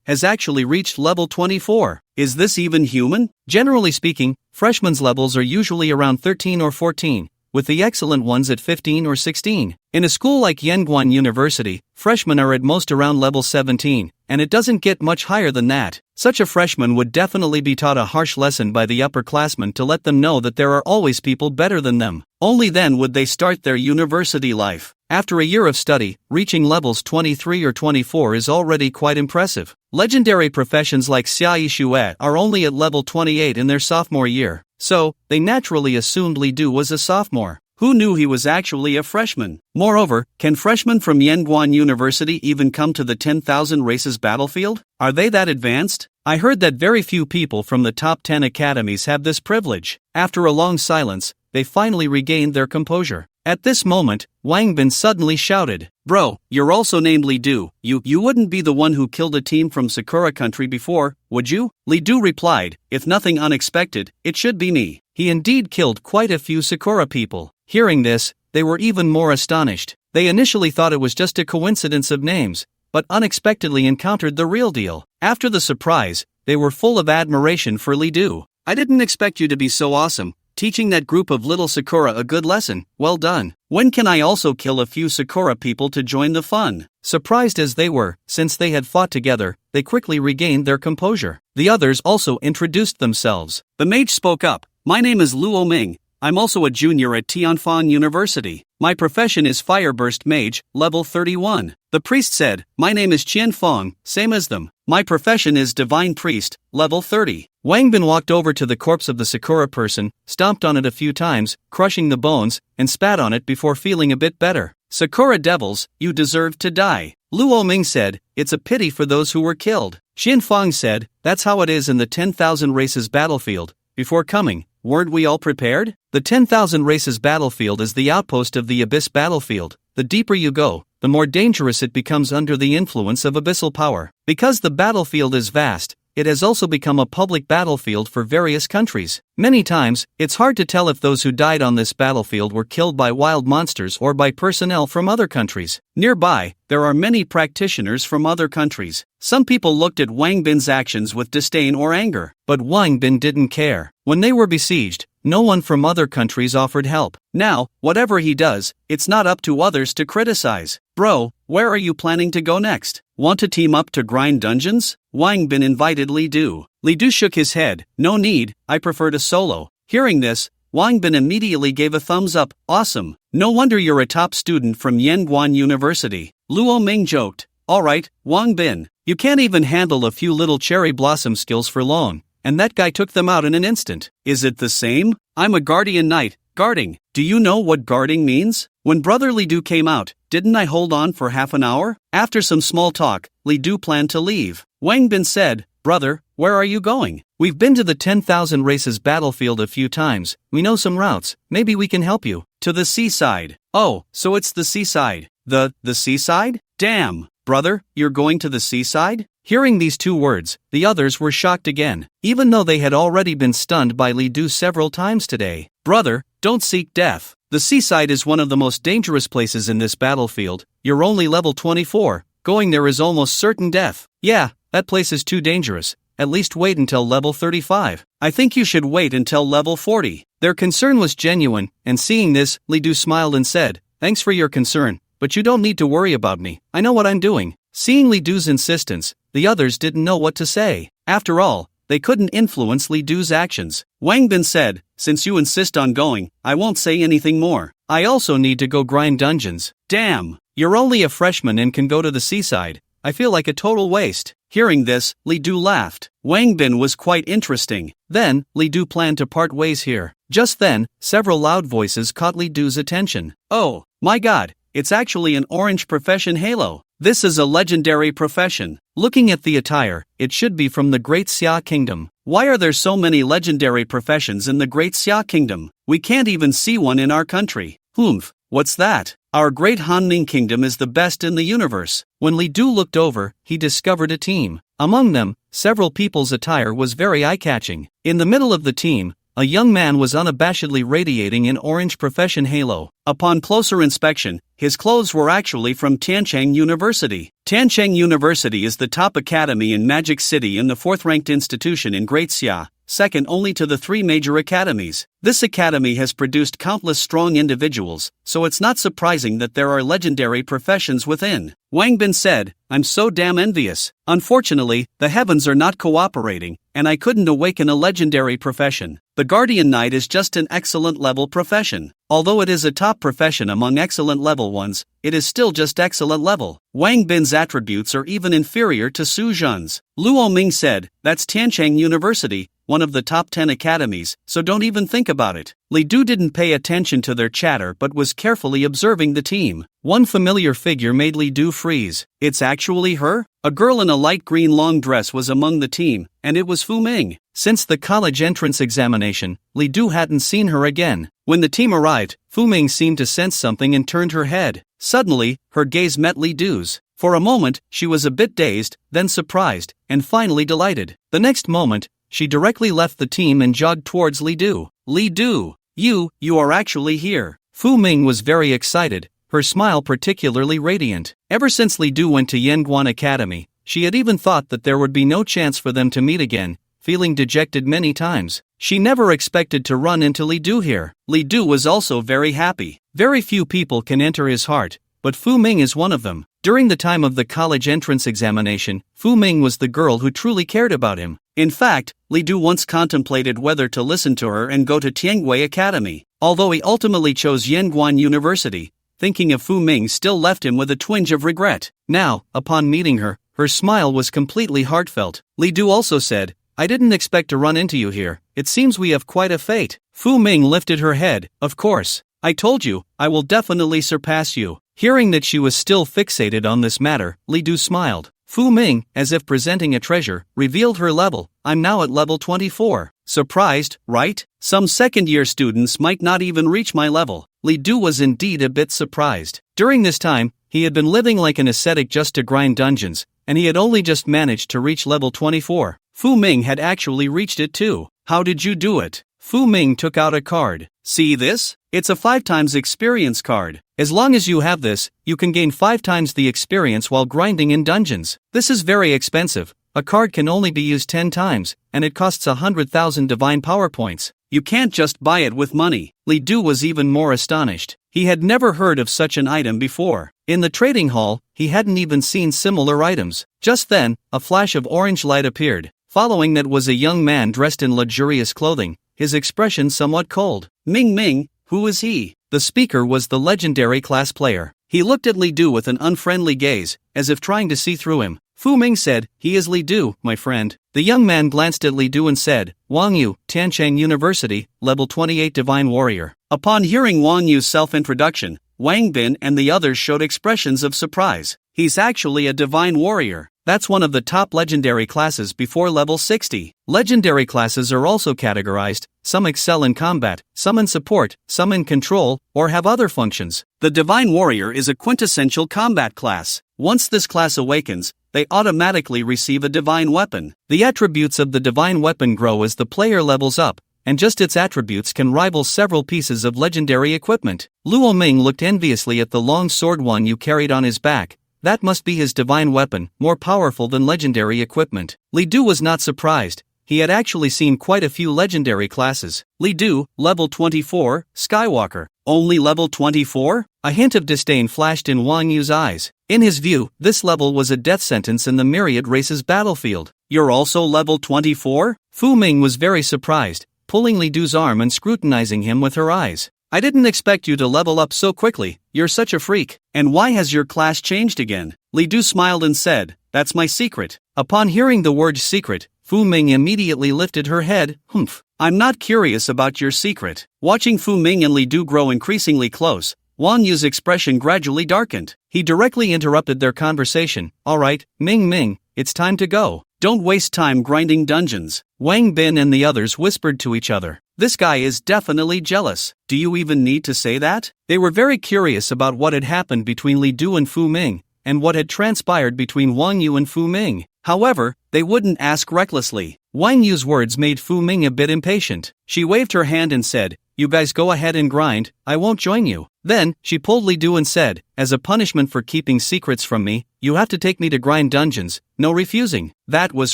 has actually reached level 24. Is this even human? Generally speaking, freshmen's levels are usually around 13 or 14, with the excellent ones at 15 or 16. In a school like Yanguan University, freshmen are at most around level 17, and it doesn't get much higher than that. Such a freshman would definitely be taught a harsh lesson by the upperclassmen to let them know that there are always people better than them. Only then would they start their university life. After a year of study, reaching levels 23 or 24 is already quite impressive. Legendary professions like Xiai Shuai are only at level 28 in their sophomore year, so they naturally assumed Li Du was a sophomore. Who knew he was actually a freshman? Moreover, can freshmen from Yanguan University even come to the 10,000 races battlefield? Are they that advanced? I heard that very few people from the top 10 academies have this privilege. After a long silence, they finally regained their composure. At this moment, Wang Bin suddenly shouted, "Bro, you're also named Li Du. You wouldn't be the one who killed a team from Sakura country before, would you?" Li Du replied, "If nothing unexpected, it should be me." He indeed killed quite a few Sakura people. Hearing this, they were even more astonished. They initially thought it was just a coincidence of names, but unexpectedly encountered the real deal. After the surprise, they were full of admiration for Li Du. "I didn't expect you to be so awesome, teaching that group of little Sakura a good lesson. Well done. When can I also kill a few Sakura people to join the fun?" Surprised as they were, since they had fought together, they quickly regained their composure. The others also introduced themselves. The mage spoke up, "My name is Luo Ming. I'm also a junior at Tianfan University. My profession is Fireburst Mage, level 31. The priest said, "My name is Qian Fong, same as them. My profession is Divine Priest, level 30. Wang Bin walked over to the corpse of the Sakura person, stomped on it a few times, crushing the bones, and spat on it before feeling a bit better. "Sakura devils, you deserve to die." Luo Ming said, "It's a pity for those who were killed." Qian Fong said, "That's how it is in the 10,000 races battlefield. Before coming, weren't we all prepared?" The 10,000 races battlefield is the outpost of the Abyss battlefield. The deeper you go, the more dangerous it becomes under the influence of abyssal power. Because the battlefield is vast, it has also become a public battlefield for various countries. Many times, it's hard to tell if those who died on this battlefield were killed by wild monsters or by personnel from other countries. Nearby, there are many practitioners from other countries. Some people looked at Wang Bin's actions with disdain or anger, but Wang Bin didn't care. When they were besieged, no one from other countries offered help. Now, whatever he does, it's not up to others to criticize. "Bro, where are you planning to go next? Want to team up to grind dungeons?" Wang Bin invited Li Du. Li Du shook his head, "No need, I prefer to solo." Hearing this, Wang Bin immediately gave a thumbs up, "Awesome. No wonder you're a top student from Yanguan University." Luo Ming joked, "Alright, Wang Bin, you can't even handle a few little cherry blossom skills for long, and that guy took them out in an instant. Is it the same? I'm a guardian knight, guarding. Do you know what guarding means? When Brother Li Du came out, didn't I hold on for half an hour?" After some small talk, Li Du planned to leave. Wang Bin said, "Brother, where are you going?" "We've been to the 10,000 races battlefield a few times. We know some routes. Maybe we can help you." "To the seaside." "Oh, so it's the seaside." The seaside? Damn, brother, you're going to the seaside?" Hearing these two words, the others were shocked again, even though they had already been stunned by Li Du several times today. "Brother, don't seek death. The seaside is one of the most dangerous places in this battlefield. You're only level 24. Going there is almost certain death." "Yeah, that place is too dangerous. At least wait until level 35. I think you should wait until level 40. Their concern was genuine, and seeing this, Li Du smiled and said, "Thanks for your concern, but you don't need to worry about me. I know what I'm doing." Seeing Li Du's insistence, the others didn't know what to say. After all, they couldn't influence Li Du's actions. Wang Bin said, "Since you insist on going, I won't say anything more. I also need to go grind dungeons." "Damn, you're only a freshman and can go to the seaside. I feel like a total waste." Hearing this, Li Du laughed. Wang Bin was quite interesting. Then, Li Du planned to part ways here. Just then, several loud voices caught Li Du's attention. "Oh, my god, it's actually an orange profession halo. This is a legendary profession. Looking at the attire, it should be from the Great Xia Kingdom. Why are there so many legendary professions in the Great Xia Kingdom? We can't even see one in our country. Humph, what's that? Our Great Hanning Kingdom is the best in the universe." When Li Du looked over, he discovered a team. Among them, several people's attire was very eye-catching. In the middle of the team, a young man was unabashedly radiating an orange profession halo. Upon closer inspection, his clothes were actually from Tiancheng University. Tiancheng University is the top academy in Magic City and the fourth-ranked institution in Great Xia, second only to the three major academies. This academy has produced countless strong individuals, so it's not surprising that there are legendary professions within. Wang Bin said, "I'm so damn envious. Unfortunately, the heavens are not cooperating, and I couldn't awaken a legendary profession. The Guardian Knight is just an excellent level profession. Although it is a top profession among excellent level ones, it is still just excellent level. Wang Bin's attributes are even inferior to Su Zhen's." Luo Ming said, "That's Tiancheng University, one of the top 10 academies, so don't even think about it." Li Du didn't pay attention to their chatter but was carefully observing the team. One familiar figure made Li Du freeze. It's actually her? A girl in a light green long dress was among the team, and it was Fu Ming. Since the college entrance examination, Li Du hadn't seen her again. When the team arrived, Fu Ming seemed to sense something and turned her head. Suddenly, her gaze met Li Du's. For a moment, she was a bit dazed, then surprised, and finally delighted. The next moment, she directly left the team and jogged towards Li Du. "Li Du, you are actually here." Fu Ming was very excited, her smile particularly radiant. Ever since Li Du went to Yanguan Academy, she had even thought that there would be no chance for them to meet again, feeling dejected many times. She never expected to run into Li Du here. Li Du was also very happy. Very few people can enter his heart, but Fu Ming is one of them. During the time of the college entrance examination, Fu Ming was the girl who truly cared about him. In fact, Li Du once contemplated whether to listen to her and go to Tianggui Academy. Although he ultimately chose Yanguan University, thinking of Fu Ming still left him with a twinge of regret. Now, upon meeting her, her smile was completely heartfelt. Li Du also said, "I didn't expect to run into you here. It seems we have quite a fate." Fu Ming lifted her head. "Of course. I told you, I will definitely surpass you." Hearing that she was still fixated on this matter, Li Du smiled. Fu Ming, as if presenting a treasure, revealed her level. "I'm now at level 24. Surprised, right? Some second-year students might not even reach my level." Li Du was indeed a bit surprised. During this time, he had been living like an ascetic just to grind dungeons, and he had only just managed to reach level 24. Fu Ming had actually reached it too. "How did you do it?" Fu Ming took out a card. "See this? It's a 5 times experience card. As long as you have this, you can gain 5 times the experience while grinding in dungeons. This is very expensive. A card can only be used 10 times, and it costs 100,000 divine power points. You can't just buy it with money." Li Du was even more astonished. He had never heard of such an item before. In the trading hall, he hadn't even seen similar items. Just then, a flash of orange light appeared. Following that was a young man dressed in luxurious clothing, his expression somewhat cold. "Ming, who is he?" The speaker was the legendary class player. He looked at Li Du with an unfriendly gaze, as if trying to see through him. Fu Ming said, "He is Li Du, my friend." The young man glanced at Li Du and said, "Wang Yu, Tiancheng University, level 28 Divine Warrior." Upon hearing Wang Yu's self-introduction, Wang Bin and the others showed expressions of surprise. He's actually a Divine Warrior. That's one of the top legendary classes before level 60. Legendary classes are also categorized, some excel in combat, some in support, some in control, or have other functions. The Divine Warrior is a quintessential combat class. Once this class awakens, they automatically receive a divine weapon. The attributes of the divine weapon grow as the player levels up, and just its attributes can rival several pieces of legendary equipment. Luo Ming looked enviously at the long sword Wang Yu carried on his back. That must be his divine weapon, more powerful than legendary equipment. Li Du was not surprised. He had actually seen quite a few legendary classes. Li Du, level 24, Skywalker. Only level 24? A hint of disdain flashed in Wang Yu's eyes. In his view, this level was a death sentence in the myriad race's battlefield. "You're also level 24? Fu Ming was very surprised, pulling Li Du's arm and scrutinizing him with her eyes. "I didn't expect you to level up so quickly. You're such a freak. And why has your class changed again?" Li Du smiled and said, "That's my secret." Upon hearing the word secret, Fu Ming immediately lifted her head. "Humph. I'm not curious about your secret." Watching Fu Ming and Li Du grow increasingly close, Wang Yu's expression gradually darkened. He directly interrupted their conversation. "Alright, Ming, it's time to go. Don't waste time grinding dungeons." Wang Bin and the others whispered to each other. "This guy is definitely jealous. Do you even need to say that?" They were very curious about what had happened between Li Du and Fu Ming, and what had transpired between Wang Yu and Fu Ming. However, they wouldn't ask recklessly. Wang Yu's words made Fu Ming a bit impatient. She waved her hand and said, "You guys go ahead and grind, I won't join you." Then, she pulled Li Du and said, "As a punishment for keeping secrets from me, you have to take me to grind dungeons, no refusing." That was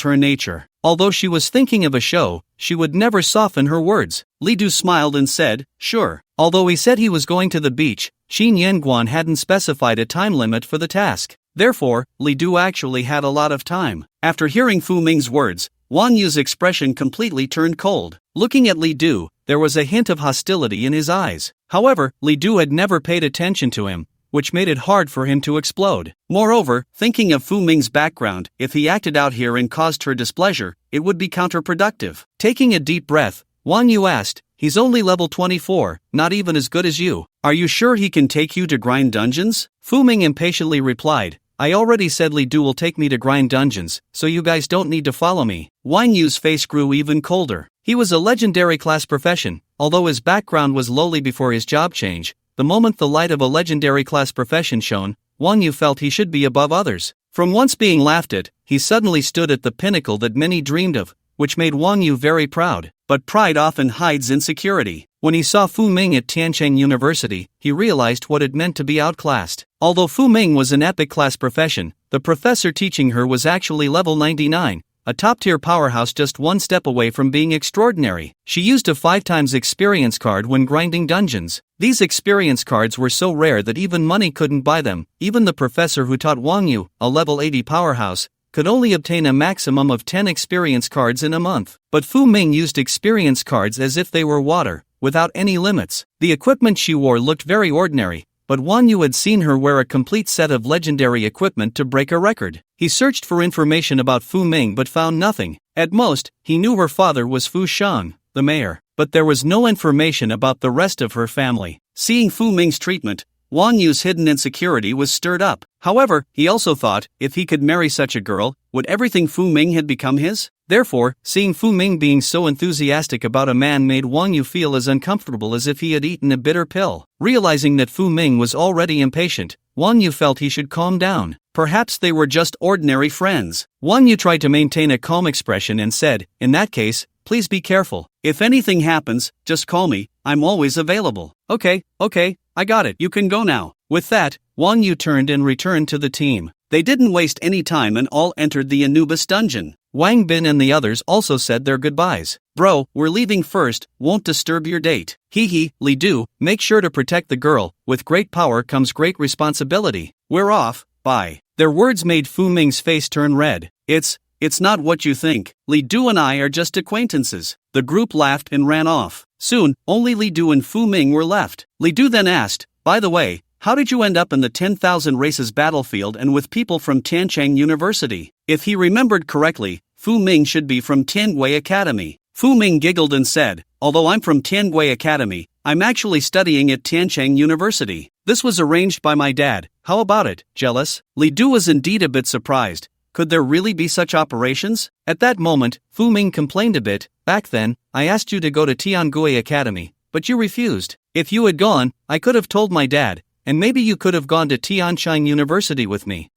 her nature. Although she was thinking of a show, she would never soften her words. Li Du smiled and said, "Sure." Although he said he was going to the beach, Qin Yanguan hadn't specified a time limit for the task. Therefore, Li Du actually had a lot of time. After hearing Fu Ming's words, Wang Yu's expression completely turned cold. Looking at Li Du, there was a hint of hostility in his eyes. However, Li Du had never paid attention to him, which made it hard for him to explode. Moreover, thinking of Fu Ming's background, if he acted out here and caused her displeasure, it would be counterproductive. Taking a deep breath, Wang Yu asked, "He's only level 24, not even as good as you. Are you sure he can take you to grind dungeons?" Fu Ming impatiently replied, "I already said Li Du will take me to grind dungeons, so you guys don't need to follow me." Wang Yu's face grew even colder. He was a legendary class profession, although his background was lowly before his job change. The moment the light of a legendary class profession shone, Wang Yu felt he should be above others. From once being laughed at, he suddenly stood at the pinnacle that many dreamed of, which made Wang Yu very proud. But pride often hides insecurity. When he saw Fu Ming at Tiancheng University, he realized what it meant to be outclassed. Although Fu Ming was an epic class profession, the professor teaching her was actually level 99. A top-tier powerhouse just one step away from being extraordinary. She used a 5x experience card when grinding dungeons. These experience cards were so rare that even money couldn't buy them. Even the professor who taught Wang Yu, a level 80 powerhouse, could only obtain a maximum of 10 experience cards in a month. But Fu Ming used experience cards as if they were water, without any limits. The equipment she wore looked very ordinary, but Wang Yu had seen her wear a complete set of legendary equipment to break a record. He searched for information about Fu Ming but found nothing. At most, he knew her father was Fu Shang, the mayor, but there was no information about the rest of her family. Seeing Fu Ming's treatment, Wang Yu's hidden insecurity was stirred up. However, he also thought, if he could marry such a girl, would everything Fu Ming had become his? Therefore, seeing Fu Ming being so enthusiastic about a man made Wang Yu feel as uncomfortable as if he had eaten a bitter pill. Realizing that Fu Ming was already impatient, Wang Yu felt he should calm down. Perhaps they were just ordinary friends. Wang Yu tried to maintain a calm expression and said, "In that case, please be careful. If anything happens, just call me, I'm always available." Okay, I got it, you can go now." With that, Wang Yu turned and returned to the team. They didn't waste any time and all entered the Anubis dungeon. Wang Bin and the others also said their goodbyes. "Bro, we're leaving first, won't disturb your date." "Hee, Li Du, make sure to protect the girl, with great power comes great responsibility. We're off, bye." Their words made Fu Ming's face turn red. It's not what you think. Li Du and I are just acquaintances." The group laughed and ran off. Soon, only Li Du and Fu Ming were left. Li Du then asked, "By the way, how did you end up in the 10,000 races battlefield and with people from Tiancheng University?" If he remembered correctly, Fu Ming should be from Tiangui Academy. Fu Ming giggled and said, "Although I'm from Tiangui Academy, I'm actually studying at Tiancheng University. This was arranged by my dad. How about it, jealous?" Li Du was indeed a bit surprised. Could there really be such operations? At that moment, Fu Ming complained a bit. "Back then, I asked you to go to Tiangui Academy, but you refused. If you had gone, I could have told my dad, and maybe you could have gone to Tiancheng University with me."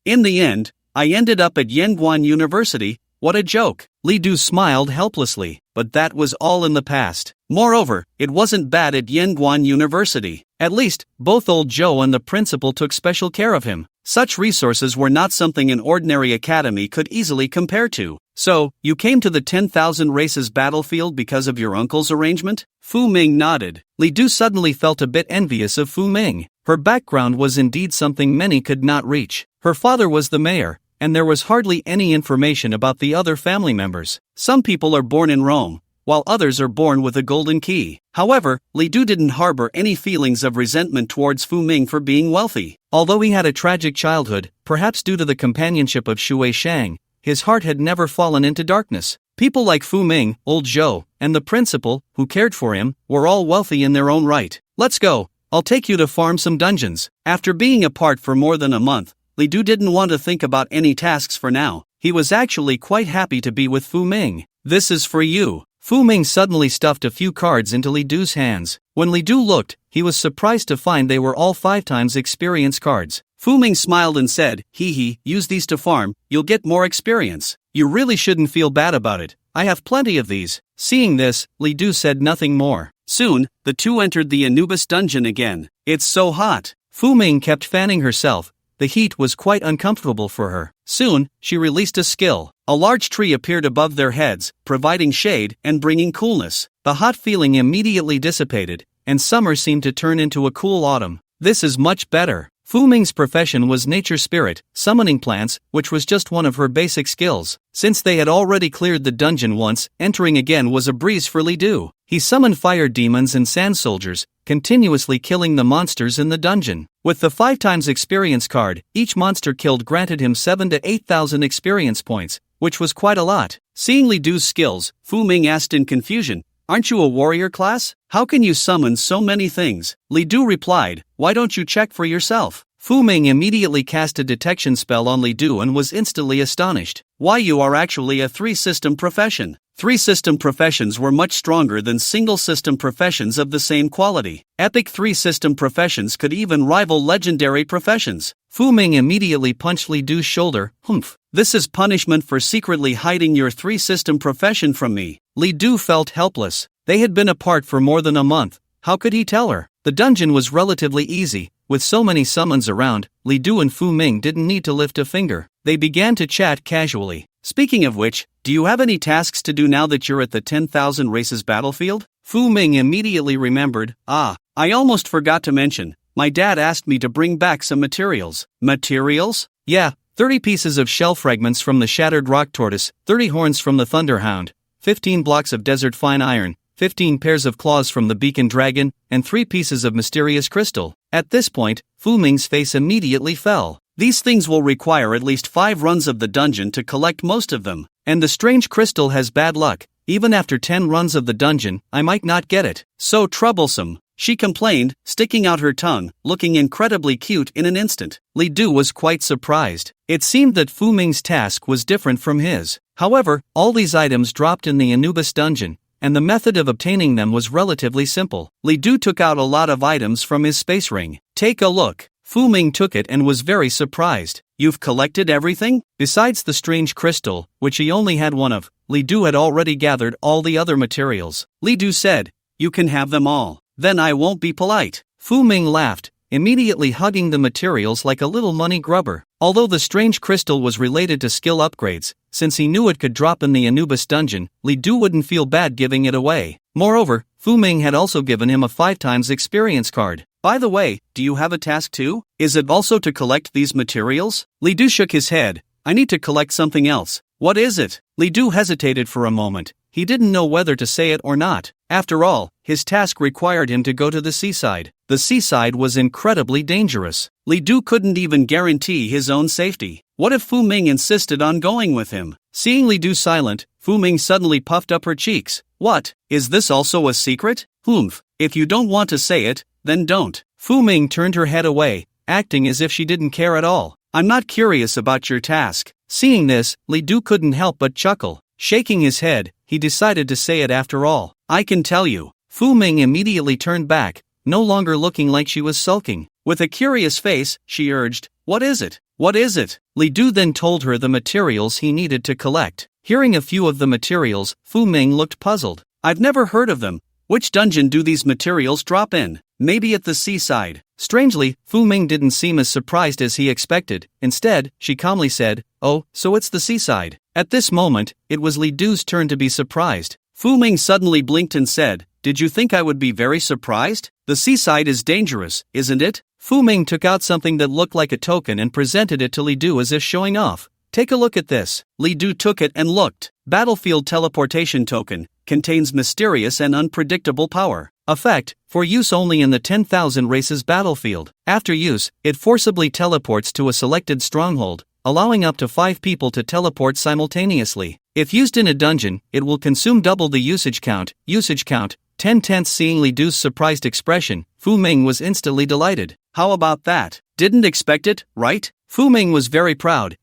In the end, I ended up at Yanguan University. What a joke. Li Du smiled helplessly, but that was all in the past. Moreover, it wasn't bad at Yanguan University. At least, both old Joe and the principal took special care of him. Such resources were not something an ordinary academy could easily compare to. "So, you came to the 10,000 races battlefield because of your uncle's arrangement?" Fu Ming nodded. Li Du suddenly felt a bit envious of Fu Ming. Her background was indeed something many could not reach. Her father was the mayor, and there was hardly any information about the other family members. Some people are born in Rome, while others are born with a golden key. However, Li Du didn't harbor any feelings of resentment towards Fu Ming for being wealthy. Although he had a tragic childhood, perhaps due to the companionship of Shui Shang, his heart had never fallen into darkness. People like Fu Ming, old Zhou, and the principal, who cared for him, were all wealthy in their own right. "Let's go, I'll take you to farm some dungeons." After being apart for more than a month, Li Du didn't want to think about any tasks for now. He was actually quite happy to be with Fu Ming. "This is for you." Fu Ming suddenly stuffed a few cards into Li Du's hands. When Li Du looked, he was surprised to find they were all 5x experience cards. Fu Ming smiled and said, "Use these to farm, you'll get more experience." You really shouldn't feel bad about it. I have plenty of these. Seeing this, Li Du said nothing more. Soon, the two entered the Anubis dungeon again. It's so hot. Fu Ming kept fanning herself. The heat was quite uncomfortable for her. Soon, she released a skill. A large tree appeared above their heads, providing shade and bringing coolness. The hot feeling immediately dissipated, and summer seemed to turn into a cool autumn. This is much better. Fu Ming's profession was nature spirit, summoning plants, which was just one of her basic skills. Since they had already cleared the dungeon once, entering again was a breeze for Li Du. He summoned fire demons and sand soldiers, continuously killing the monsters in the dungeon. With the 5 times experience card, each monster killed granted him 7 to 8,000 experience points, which was quite a lot. Seeing Li Du's skills, Fu Ming asked in confusion, "Aren't you a warrior class? How can you summon so many things?" Li Du replied, "Why don't you check for yourself?" Fu Ming immediately cast a detection spell on Li Du and was instantly astonished. "Why, you are actually a 3-system profession." 3-system professions were much stronger than single-system professions of the same quality. Epic 3-system professions could even rival legendary professions. Fu Ming immediately punched Li Du's shoulder. "Humph. This is punishment for secretly hiding your 3-system profession from me." Li Du felt helpless. They had been apart for more than a month. How could he tell her? The dungeon was relatively easy. With so many summons around, Li Du and Fu Ming didn't need to lift a finger. They began to chat casually. "Speaking of which, do you have any tasks to do now that you're at the 10,000 races battlefield?" Fu Ming immediately remembered. I almost forgot to mention. My dad asked me to bring back some materials." "Materials?" "Yeah, 30 pieces of shell fragments from the shattered rock tortoise, 30 horns from the thunderhound, 15 blocks of desert fine iron, 15 pairs of claws from the beacon dragon, and 3 pieces of mysterious crystal." At this point, Fu Ming's face immediately fell. These things will require at least 5 runs of the dungeon to collect most of them. And the strange crystal has bad luck. Even after 10 runs of the dungeon, I might not get it. So troublesome, she complained, sticking out her tongue, looking incredibly cute in an instant. Li Du was quite surprised. It seemed that Fu Ming's task was different from his. However, all these items dropped in the Anubis dungeon, and the method of obtaining them was relatively simple. Li Du took out a lot of items from his space ring. "Take a look." Fu Ming took it and was very surprised. "You've collected everything?" Besides the strange crystal, which he only had one of, Li Du had already gathered all the other materials. Li Du said, "You can have them all. Then I won't be polite." Fu Ming laughed, immediately hugging the materials like a little money grubber. Although the strange crystal was related to skill upgrades, since he knew it could drop in the Anubis dungeon, Li Du wouldn't feel bad giving it away. Moreover, Fu Ming had also given him a 5 times experience card. "By the way, do you have a task too? Is it also to collect these materials?" Li Du shook his head. "I need to collect something else." "What is it?" Li Du hesitated for a moment. He didn't know whether to say it or not. After all, his task required him to go to the seaside. The seaside was incredibly dangerous. Li Du couldn't even guarantee his own safety. What if Fu Ming insisted on going with him? Seeing Li Du silent, Fu Ming suddenly puffed up her cheeks. "What? Is this also a secret?" "Humph. If you don't want to say it, then don't." Fu Ming turned her head away, acting as if she didn't care at all. "I'm not curious about your task." Seeing this, Li Du couldn't help but chuckle. Shaking his head, he decided to say it after all. "I can tell you." Fu Ming immediately turned back, no longer looking like she was sulking. With a curious face, she urged, "What is it? What is it?" Li Du then told her the materials he needed to collect. Hearing a few of the materials, Fu Ming looked puzzled. "I've never heard of them. Which dungeon do these materials drop in?" "Maybe at the seaside." Strangely, Fu Ming didn't seem as surprised as he expected. Instead, she calmly said, "Oh, so it's the seaside." At this moment, it was Li Du's turn to be surprised. Fu Ming suddenly blinked and said, "Did you think I would be very surprised? The seaside is dangerous, isn't it?" Fu Ming took out something that looked like a token and presented it to Li Du as if showing off. "Take a look at this." Li Du took it and looked. Battlefield teleportation token. Contains mysterious and unpredictable power. Effect, for use only in the 10,000 races battlefield. After use, it forcibly teleports to a selected stronghold, allowing up to 5 people to teleport simultaneously. If used in a dungeon, it will consume double the usage count. Usage count, 10/10. Seeing Li Du's surprised expression, Fu Ming was instantly delighted. "How about that? Didn't expect it, right?" Fu Ming was very proud.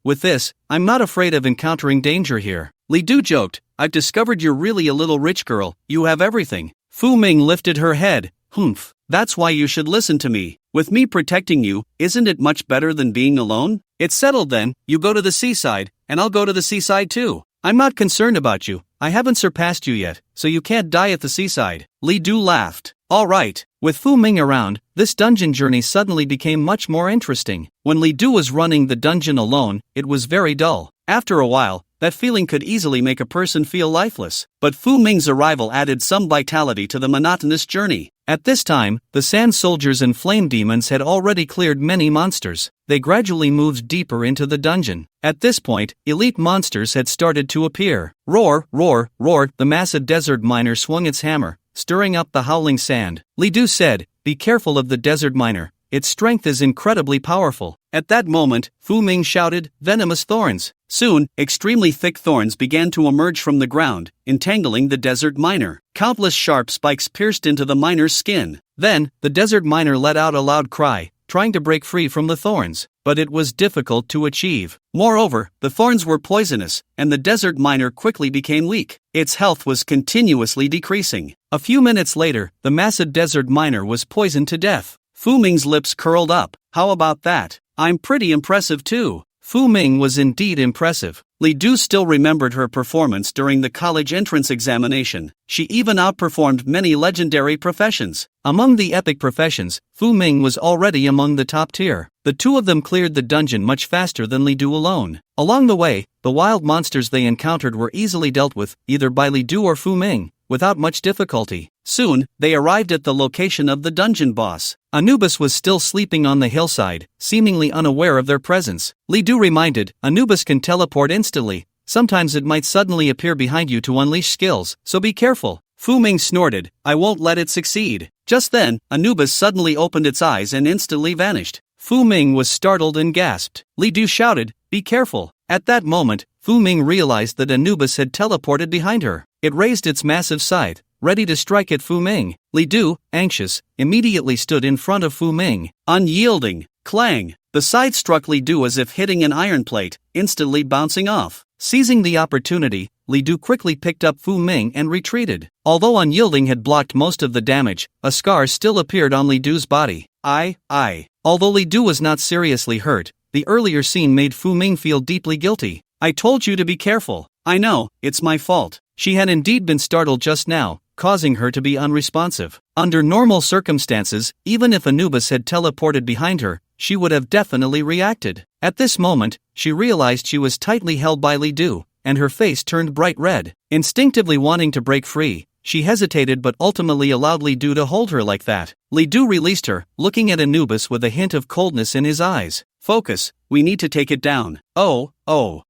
With this, I'm not afraid of encountering danger here." Li Du joked, "I've discovered you're really a little rich girl, you have everything." Fu Ming lifted her head. "Humph, that's why you should listen to me. With me protecting you, isn't it much better than being alone? It's settled then, you go to the seaside, and I'll go to the seaside too. I'm not concerned about you, I haven't surpassed you yet, so you can't die at the seaside. Li Du laughed. Alright. With Fu Ming around, this dungeon journey suddenly became much more interesting. When Li Du was running the dungeon alone, it was very dull. After a while, that feeling could easily make a person feel lifeless. But Fu Ming's arrival added some vitality to the monotonous journey. At this time, the sand soldiers and flame demons had already cleared many monsters. They gradually moved deeper into the dungeon. At this point, elite monsters had started to appear. Roar, roar, roar, the massive desert miner swung its hammer, stirring up the howling sand. Li Du said, "Be careful of the desert miner. Its strength is incredibly powerful." At that moment, Fu Ming shouted, "Venomous thorns." Soon, extremely thick thorns began to emerge from the ground, entangling the desert miner. Countless sharp spikes pierced into the miner's skin. Then, the desert miner let out a loud cry, trying to break free from the thorns, but it was difficult to achieve. Moreover, the thorns were poisonous, and the desert miner quickly became weak. Its health was continuously decreasing. A few minutes later, the massive desert miner was poisoned to death. Fu Ming's lips curled up. How about that? I'm pretty impressive too. Fu Ming was indeed impressive. Li Du still remembered her performance during the college entrance examination. She even outperformed many legendary professions. Among the epic professions, Fu Ming was already among the top tier. The two of them cleared the dungeon much faster than Li Du alone. Along the way, the wild monsters they encountered were easily dealt with, either by Li Du or Fu Ming, without much difficulty. Soon, they arrived at the location of the dungeon boss. Anubis was still sleeping on the hillside, seemingly unaware of their presence. Li Du reminded, "Anubis can teleport instantly. Sometimes it might suddenly appear behind you to unleash skills, so be careful." Fu Ming snorted, "I won't let it succeed." Just then, Anubis suddenly opened its eyes and instantly vanished. Fu Ming was startled and gasped. Li Du shouted, "Be careful." At that moment, Fu Ming realized that Anubis had teleported behind her. It raised its massive scythe, ready to strike at Fu Ming. Li Du, anxious, immediately stood in front of Fu Ming. Unyielding, clang! The scythe struck Li Du as if hitting an iron plate, instantly bouncing off. Seizing the opportunity, Li Du quickly picked up Fu Ming and retreated. Although Unyielding had blocked most of the damage, a scar still appeared on Li Du's body. Although Li Du was not seriously hurt, the earlier scene made Fu Ming feel deeply guilty. "I told you to be careful. I know, it's my fault." She had indeed been startled just now, causing her to be unresponsive. Under normal circumstances, even if Anubis had teleported behind her, she would have definitely reacted. At this moment, she realized she was tightly held by Li Du, and her face turned bright red. Instinctively wanting to break free, she hesitated but ultimately allowed Li Du to hold her like that. Li Du released her, looking at Anubis with a hint of coldness in his eyes. "Focus, we need to take it down." Oh.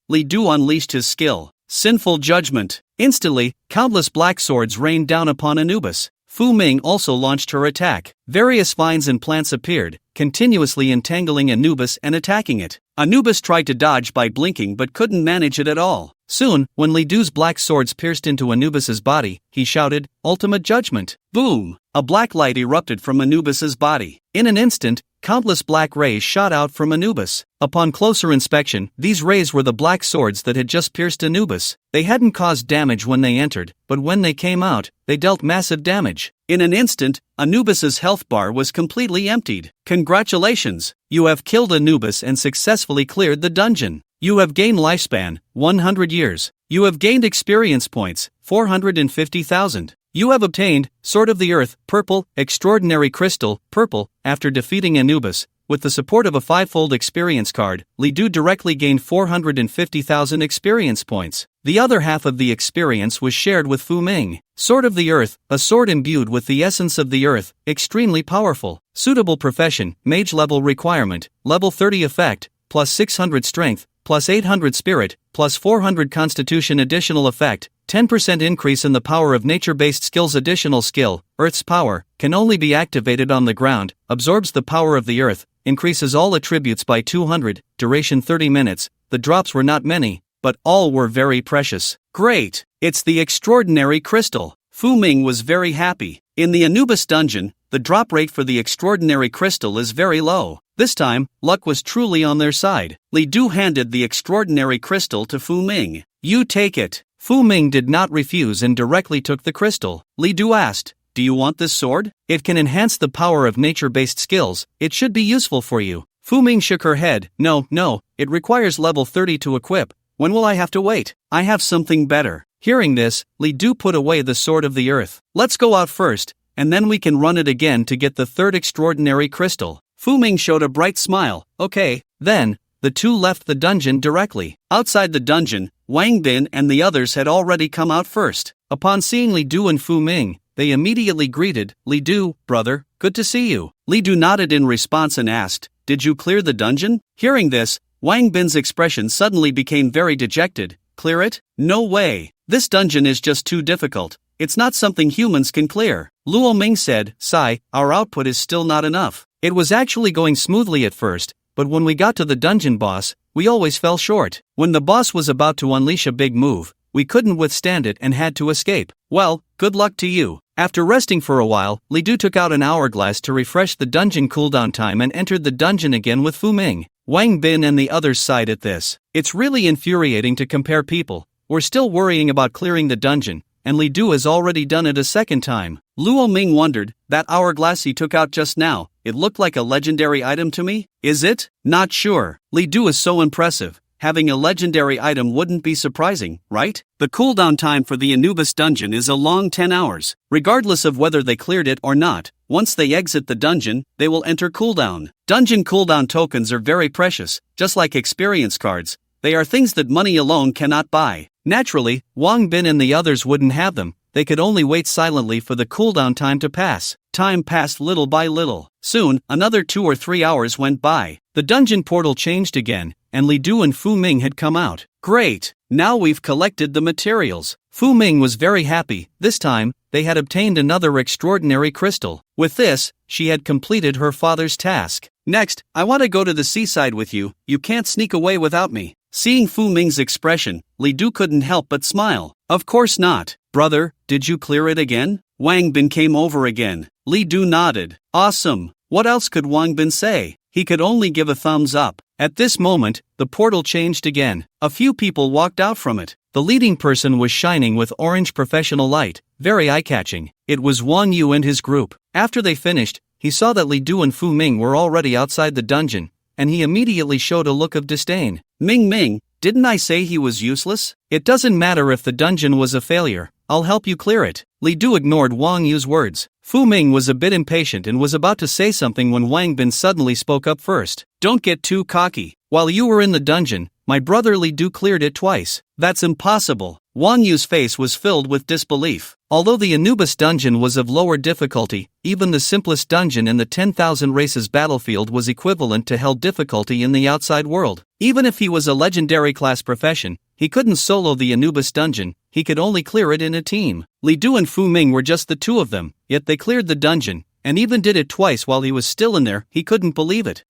Li Du unleashed his skill. Sinful judgment. Instantly, countless black swords rained down upon Anubis. Fu Ming also launched her attack. Various vines and plants appeared, continuously entangling Anubis and attacking it. Anubis tried to dodge by blinking but couldn't manage it at all. Soon, when Li Du's black swords pierced into Anubis's body, he shouted, "Ultimate judgment!" Boom! A black light erupted from Anubis's body. In an instant, countless black rays shot out from Anubis. Upon closer inspection, these rays were the black swords that had just pierced Anubis. They hadn't caused damage when they entered, but when they came out, they dealt massive damage. In an instant, Anubis's health bar was completely emptied. Congratulations! You have killed Anubis and successfully cleared the dungeon. You have gained lifespan, 100 years. You have gained experience points, 450,000. You have obtained Sword of the Earth, purple, extraordinary crystal, purple. After defeating Anubis, with the support of a 5-fold experience card, Li Du directly gained 450,000 experience points. The other half of the experience was shared with Fu Ming. Sword of the Earth, a sword imbued with the essence of the earth, extremely powerful. Suitable profession, mage level requirement, level 30 effect, plus 600 strength, plus 800 spirit, plus 400 constitution additional effect, 10% increase in the power of nature-based skills. Additional skill, Earth's power, can only be activated on the ground, absorbs the power of the earth, increases all attributes by 200, duration 30 minutes. The drops were not many, but all were very precious. Great! It's the extraordinary crystal. Fu Ming was very happy. In the Anubis dungeon, the drop rate for the extraordinary crystal is very low. This time, luck was truly on their side. Li Du handed the extraordinary crystal to Fu Ming. "You take it." Fu Ming did not refuse and directly took the crystal. Li Du asked, "Do you want this sword? It can enhance the power of nature-based skills. It should be useful for you." Fu Ming shook her head. No, it requires level 30 to equip. When will I have to wait? I have something better. Hearing this, Li Du put away the sword of the earth. Let's go out first, and then we can run it again to get the third extraordinary crystal. Fu Ming showed a bright smile. Okay, then. The two left the dungeon directly. Outside the dungeon, Wang Bin and the others had already come out first. Upon seeing Li Du and Fu Ming, they immediately greeted, Li Du, brother, good to see you. Li Du nodded in response and asked, did you clear the dungeon? Hearing this, Wang Bin's expression suddenly became very dejected. Clear it? No way. This dungeon is just too difficult. It's not something humans can clear. Luo Ming said, Sai, our output is still not enough. It was actually going smoothly at first, but when we got to the dungeon boss, we always fell short. When the boss was about to unleash a big move, we couldn't withstand it and had to escape. Well, good luck to you. After resting for a while, Li Du took out an hourglass to refresh the dungeon cooldown time and entered the dungeon again with Fu Ming. Wang Bin and the others sighed at this. It's really infuriating to compare people. We're still worrying about clearing the dungeon, and Li Du has already done it a second time. Luo Ming wondered, that hourglass he took out just now, it looked like a legendary item to me? Is it? Not sure. Li Du is so impressive. Having a legendary item wouldn't be surprising, right? The cooldown time for the Anubis dungeon is a long 10 hours. Regardless of whether they cleared it or not, once they exit the dungeon, they will enter cooldown. Dungeon cooldown tokens are very precious, just like experience cards. They are things that money alone cannot buy. Naturally, Wang Bin and the others wouldn't have them. They could only wait silently for the cooldown time to pass. Time passed little by little. Soon, another 2 or 3 hours went by. The dungeon portal changed again, and Li Du and Fu Ming had come out. Great! Now we've collected the materials. Fu Ming was very happy. This time, they had obtained another extraordinary crystal. With this, she had completed her father's task. Next, I want to go to the seaside with you. You can't sneak away without me. Seeing Fu Ming's expression, Li Du couldn't help but smile. Of course not. Brother, did you clear it again? Wang Bin came over again. Li Du nodded. Awesome. What else could Wang Bin say? He could only give a thumbs up. At this moment, the portal changed again. A few people walked out from it. The leading person was shining with orange professional light, very eye-catching. It was Wang Yu and his group. After they finished, he saw that Li Du and Fu Ming were already outside the dungeon, and he immediately showed a look of disdain. Ming, didn't I say he was useless? It doesn't matter if the dungeon was a failure. I'll help you clear it. Li Du ignored Wang Yu's words. Fu Ming was a bit impatient and was about to say something when Wang Bin suddenly spoke up first. Don't get too cocky. While you were in the dungeon, my brother Li Du cleared it twice. That's impossible. Wang Yu's face was filled with disbelief. Although the Anubis dungeon was of lower difficulty, even the simplest dungeon in the 10,000 races battlefield was equivalent to hell difficulty in the outside world. Even if he was a legendary class profession, he couldn't solo the Anubis dungeon, he could only clear it in a team. Li Du and Fu Ming were just the two of them, yet they cleared the dungeon, and even did it twice while he was still in there. He couldn't believe it.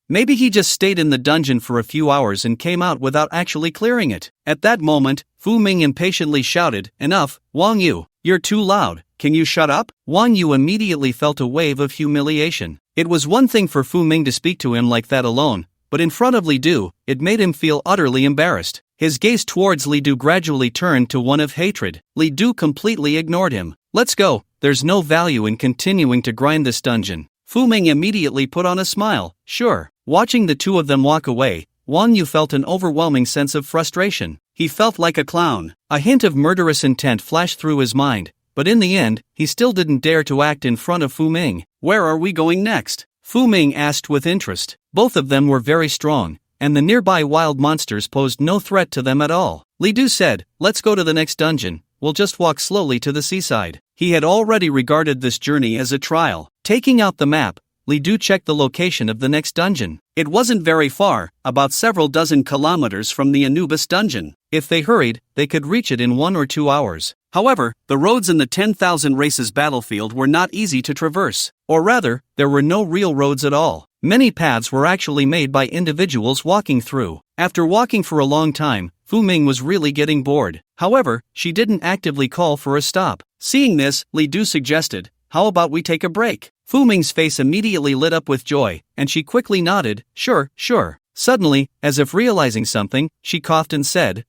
Maybe he just stayed in the dungeon for a few hours and came out without actually clearing it. At that moment, Fu Ming impatiently shouted, Enough, Wang Yu, you're too loud, can you shut up? Wang Yu immediately felt a wave of humiliation. It was one thing for Fu Ming to speak to him like that alone, but in front of Li Du, it made him feel utterly embarrassed. His gaze towards Li Du gradually turned to one of hatred. Li Du completely ignored him. Let's go, there's no value in continuing to grind this dungeon. Fu Ming immediately put on a smile. Sure. Watching the two of them walk away, Wang Yu felt an overwhelming sense of frustration. He felt like a clown. A hint of murderous intent flashed through his mind, but in the end, he still didn't dare to act in front of Fu Ming. Where are we going next? Fu Ming asked with interest. Both of them were very strong, and the nearby wild monsters posed no threat to them at all. Li Du said, let's go to the next dungeon, we'll just walk slowly to the seaside. He had already regarded this journey as a trial. Taking out the map, Li Du checked the location of the next dungeon. It wasn't very far, about several dozen kilometers from the Anubis dungeon. If they hurried, they could reach it in 1 or 2 hours. However, the roads in the 10,000 races battlefield were not easy to traverse. Or rather, there were no real roads at all. Many paths were actually made by individuals walking through. After walking for a long time, Fu Ming was really getting bored. However, she didn't actively call for a stop. Seeing this, Li Du suggested, how about we take a break? Fu Ming's face immediately lit up with joy, and she quickly nodded, sure. Suddenly, as if realizing something, she coughed and said,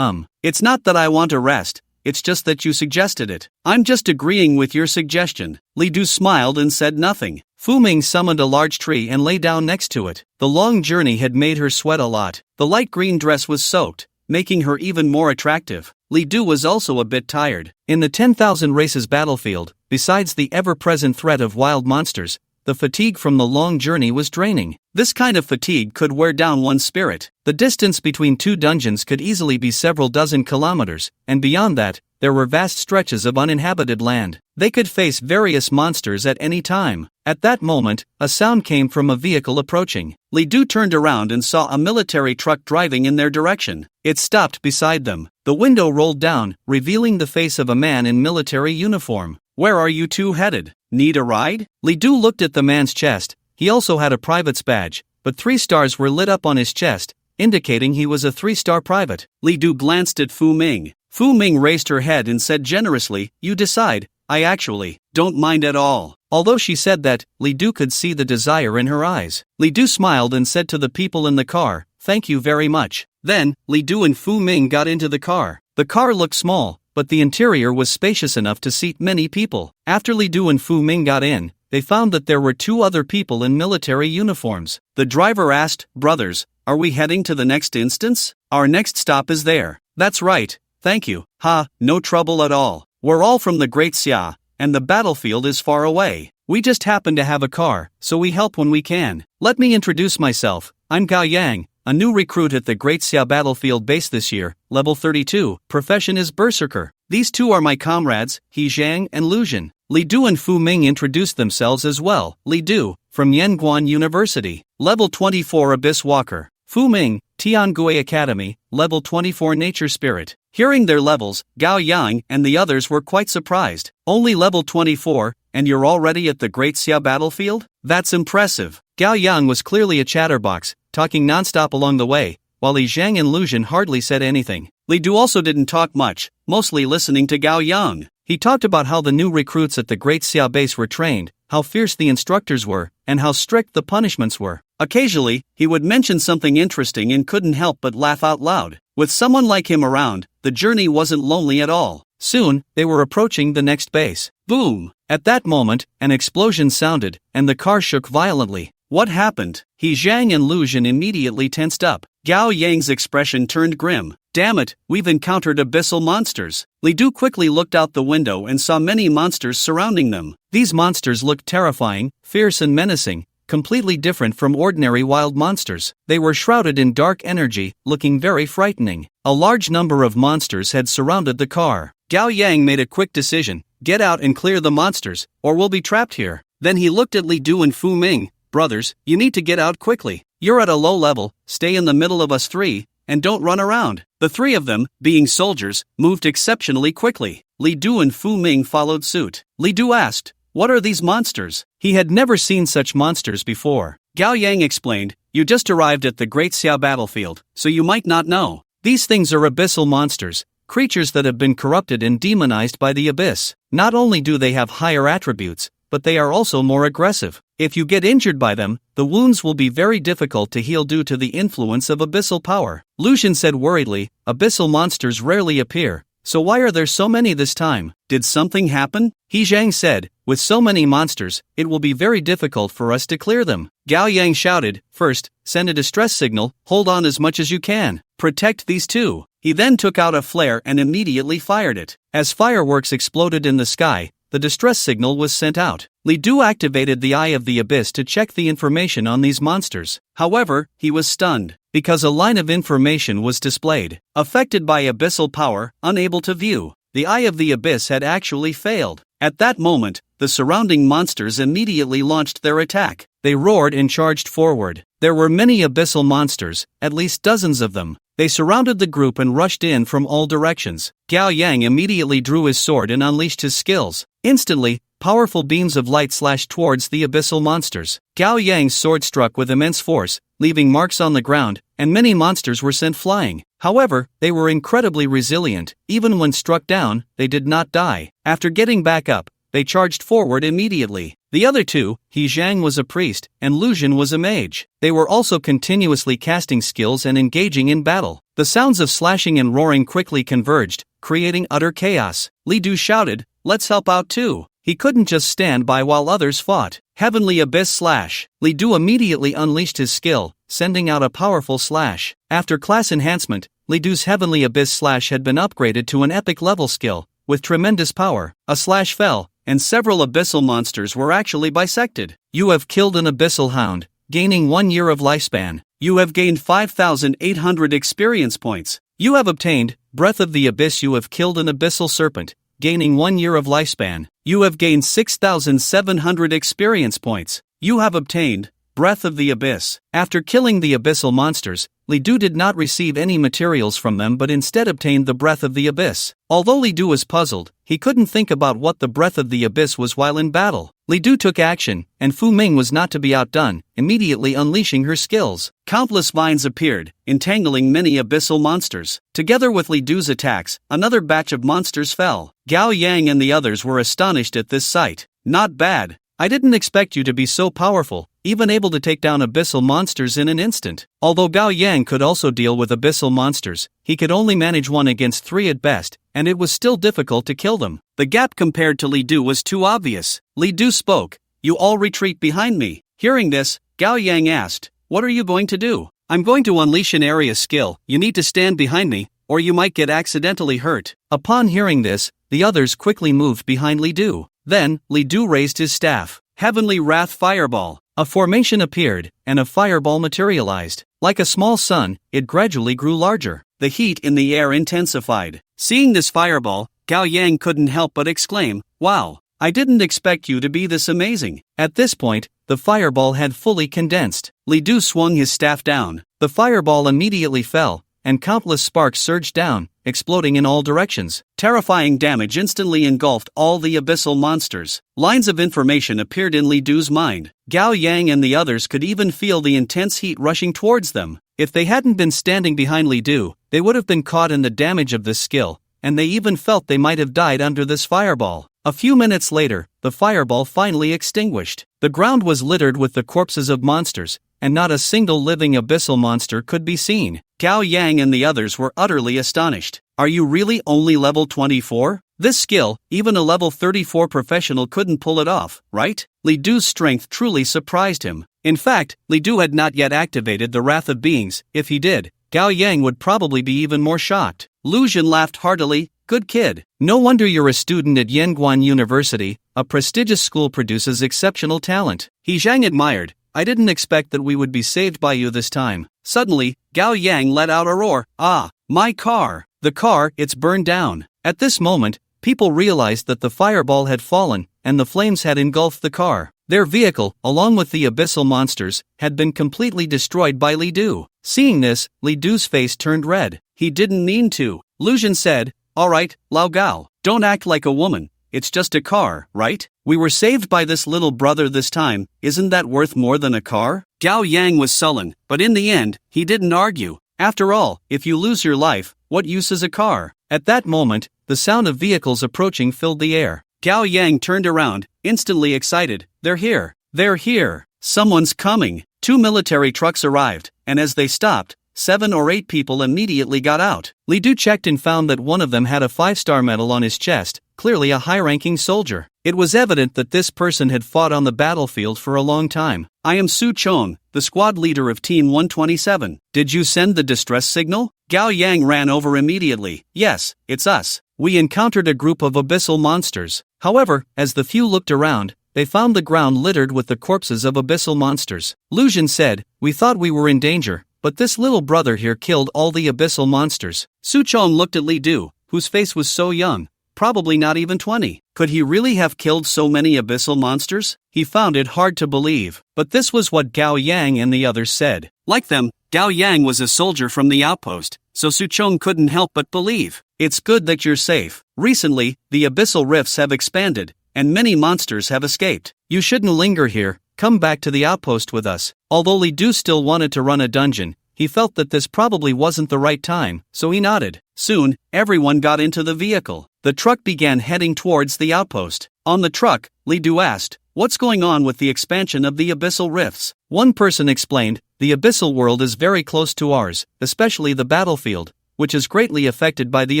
It's not that I want a rest, it's just that you suggested it. I'm just agreeing with your suggestion. Li Du smiled and said nothing. Fu Ming summoned a large tree and lay down next to it. The long journey had made her sweat a lot. The light green dress was soaked, making her even more attractive. Li Du was also a bit tired. In the 10,000 races battlefield, besides the ever-present threat of wild monsters, the fatigue from the long journey was draining. This kind of fatigue could wear down one's spirit. The distance between two dungeons could easily be several dozen kilometers, and beyond that, there were vast stretches of uninhabited land. They could face various monsters at any time. At that moment, a sound came from a vehicle approaching. Li Du turned around and saw a military truck driving in their direction. It stopped beside them. The window rolled down, revealing the face of a man in military uniform. "Where are you two headed? Need a ride?" Li Du looked at the man's chest. He also had a private's badge, but 3 stars were lit up on his chest, indicating he was a 3-star private. Li Du glanced at Fu Ming. Fu Ming raised her head and said generously, "You decide, I actually don't mind at all." Although she said that, Li Du could see the desire in her eyes. Li Du smiled and said to the people in the car, "Thank you very much." Then, Li Du and Fu Ming got into the car. The car looked small, but the interior was spacious enough to seat many people. After Li Du and Fu Ming got in, they found that there were 2 other people in military uniforms. The driver asked, "Brothers, are we heading to the next instance? Our next stop is there." "That's right, thank you." "Ha, no trouble at all. We're all from the Great Xia, and the battlefield is far away. We just happen to have a car, so we help when we can. Let me introduce myself. I'm Gao Yang, a new recruit at the Great Xia battlefield base this year, level 32, profession is Berserker. These 2 are my comrades, He Zhang and Lu Zhen." Li Du and Fu Ming introduced themselves as well. Li Du, from Yanguan University, level 24 Abyss Walker. Fu Ming, Tiangui Academy, level 24 Nature Spirit. Hearing their levels, Gao Yang and the others were quite surprised. "Only level 24, and you're already at the Great Xia battlefield? That's impressive." Gao Yang was clearly a chatterbox, talking non-stop along the way, while Li Zhang and Lu Zhen hardly said anything. Li Du also didn't talk much, mostly listening to Gao Yang. He talked about how the new recruits at the Great Xia base were trained, how fierce the instructors were, and how strict the punishments were. Occasionally, he would mention something interesting and couldn't help but laugh out loud. With someone like him around, the journey wasn't lonely at all. Soon, they were approaching the next base. Boom! At that moment, an explosion sounded, and the car shook violently. What happened? He Zhang and Lu Zhen immediately tensed up. Gao Yang's expression turned grim. "Damn it, we've encountered abyssal monsters." Li Du quickly looked out the window and saw many monsters surrounding them. These monsters looked terrifying, fierce and menacing, completely different from ordinary wild monsters. They were shrouded in dark energy, looking very frightening. A large number of monsters had surrounded the car. Gao Yang made a quick decision. "Get out and clear the monsters, or we'll be trapped here." Then he looked at Li Du and Fu Ming. "Brothers, you need to get out quickly. You're at a low level, stay in the middle of us 3, and don't run around." The 3 of them, being soldiers, moved exceptionally quickly. Li Du and Fu Ming followed suit. Li Du asked, "What are these monsters?" He had never seen such monsters before. Gao Yang explained, "You just arrived at the Great Xia battlefield, so you might not know. These things are abyssal monsters, creatures that have been corrupted and demonized by the abyss. Not only do they have higher attributes, but they are also more aggressive. If you get injured by them, the wounds will be very difficult to heal due to the influence of abyssal power." Lu Zhen said worriedly, "Abyssal monsters rarely appear, so why are there so many this time? Did something happen?" He Zhang said, "With so many monsters, it will be very difficult for us to clear them." Gao Yang shouted, "First, send a distress signal, hold on as much as you can. Protect these 2. He then took out a flare and immediately fired it. As fireworks exploded in the sky, the distress signal was sent out. Li Du activated the Eye of the Abyss to check the information on these monsters. However, he was stunned, because a line of information was displayed. Affected by abyssal power, unable to view. The Eye of the Abyss had actually failed. At that moment, the surrounding monsters immediately launched their attack. They roared and charged forward. There were many abyssal monsters, at least dozens of them. They surrounded the group and rushed in from all directions. Gao Yang immediately drew his sword and unleashed his skills. Instantly, powerful beams of light slashed towards the abyssal monsters. Gao Yang's sword struck with immense force, leaving marks on the ground, and many monsters were sent flying. However, they were incredibly resilient. Even when struck down, they did not die. After getting back up, they charged forward immediately. The other 2, He Zhang was a priest, and Lu Zhen was a mage. They were also continuously casting skills and engaging in battle. The sounds of slashing and roaring quickly converged, creating utter chaos. Li Du shouted, "Let's help out too." He couldn't just stand by while others fought. Heavenly Abyss Slash. Li Du immediately unleashed his skill, sending out a powerful slash. After class enhancement, Li Du's Heavenly Abyss Slash had been upgraded to an epic level skill. With tremendous power, a slash fell, and several abyssal monsters were actually bisected. You have killed an abyssal hound, gaining 1 year of lifespan. You have gained 5,800 experience points. You have obtained Breath of the Abyss. You have killed an abyssal serpent, gaining 1 year of lifespan. You have gained 6,700 experience points. You have obtained Breath of the Abyss. After killing the abyssal monsters, Li Du did not receive any materials from them but instead obtained the Breath of the Abyss. Although Li Du was puzzled, he couldn't think about what the Breath of the Abyss was while in battle. Li Du took action, and Fu Ming was not to be outdone, immediately unleashing her skills. Countless vines appeared, entangling many abyssal monsters. Together with Li Du's attacks, another batch of monsters fell. Gao Yang and the others were astonished at this sight. Not bad. I didn't expect you to be so powerful, even able to take down abyssal monsters in an instant. Although Gao Yang could also deal with abyssal monsters, he could only manage 1 against 3 at best, and it was still difficult to kill them. The gap compared to Li Du was too obvious. Li Du spoke, "You all retreat behind me." Hearing this, Gao Yang asked, "What are you going to do?" "I'm going to unleash an area skill. You need to stand behind me, or you might get accidentally hurt." Upon hearing this, the others quickly moved behind Li Du. Then, Li Du raised his staff. Heavenly Wrath Fireball. A formation appeared, and a fireball materialized. Like a small sun, it gradually grew larger. The heat in the air intensified. Seeing this fireball, Gao Yang couldn't help but exclaim, "Wow, I didn't expect you to be this amazing." At this point, the fireball had fully condensed. Li Du swung his staff down. The fireball immediately fell, and countless sparks surged down, exploding in all directions. Terrifying damage instantly engulfed all the abyssal monsters. Lines of information appeared in Li Du's mind. Gao Yang and the others could even feel the intense heat rushing towards them. If they hadn't been standing behind Li Du, they would have been caught in the damage of this skill, and they even felt they might have died under this fireball. A few minutes later, the fireball finally extinguished. The ground was littered with the corpses of monsters, and not a single living abyssal monster could be seen. Gao Yang and the others were utterly astonished. "Are you really only level 24? This skill, even a level 34 professional couldn't pull it off, right?" Li Du's strength truly surprised him. In fact, Li Du had not yet activated the Wrath of Beings. If he did, Gao Yang would probably be even more shocked. Lu Xun laughed heartily. "Good kid. No wonder you're a student at Yanguan University. A prestigious school produces exceptional talent." He Zhang admired. "I didn't expect that we would be saved by you this time." Suddenly, Gao Yang let out a roar. "Ah, my car! The car, it's burned down." At this moment, people realized that the fireball had fallen, and the flames had engulfed the car. Their vehicle, along with the abyssal monsters, had been completely destroyed by Li Du. Seeing this, Li Du's face turned red. He didn't mean to. Lu Xun said, "Alright, Lao Gao, don't act like a woman. It's just a car, right? We were saved by this little brother this time. Isn't that worth more than a car?" Gao Yang was sullen, but in the end, he didn't argue. After all, if you lose your life, what use is a car? At that moment, the sound of vehicles approaching filled the air. Gao Yang turned around, instantly excited. "They're here! They're here! Someone's coming!" 2 military trucks arrived, and as they stopped, 7 or 8 people immediately got out. Li Du checked and found that one of them had a 5-star medal on his chest, clearly a high-ranking soldier. It was evident that this person had fought on the battlefield for a long time. "I am Su Chong, the squad leader of Team 127. Did you send the distress signal?" Gao Yang ran over immediately. "Yes, it's us. We encountered a group of abyssal monsters." However, as the few looked around, they found the ground littered with the corpses of abyssal monsters. Lu Xun said, "We thought we were in danger, but this little brother here killed all the abyssal monsters." Su Chong looked at Li Du, whose face was so young, probably not even 20. Could he really have killed so many abyssal monsters? He found it hard to believe, but this was what Gao Yang and the others said. Like them, Gao Yang was a soldier from the outpost, so Su Chong couldn't help but believe. "It's good that you're safe. Recently, the abyssal rifts have expanded, and many monsters have escaped. You shouldn't linger here, come back to the outpost with us." Although Li Du still wanted to run a dungeon, he felt that this probably wasn't the right time, so he nodded. Soon, everyone got into the vehicle. The truck began heading towards the outpost. On the truck, Li Du asked, "What's going on with the expansion of the abyssal rifts?" One person explained, "The abyssal world is very close to ours, especially the battlefield, which is greatly affected by the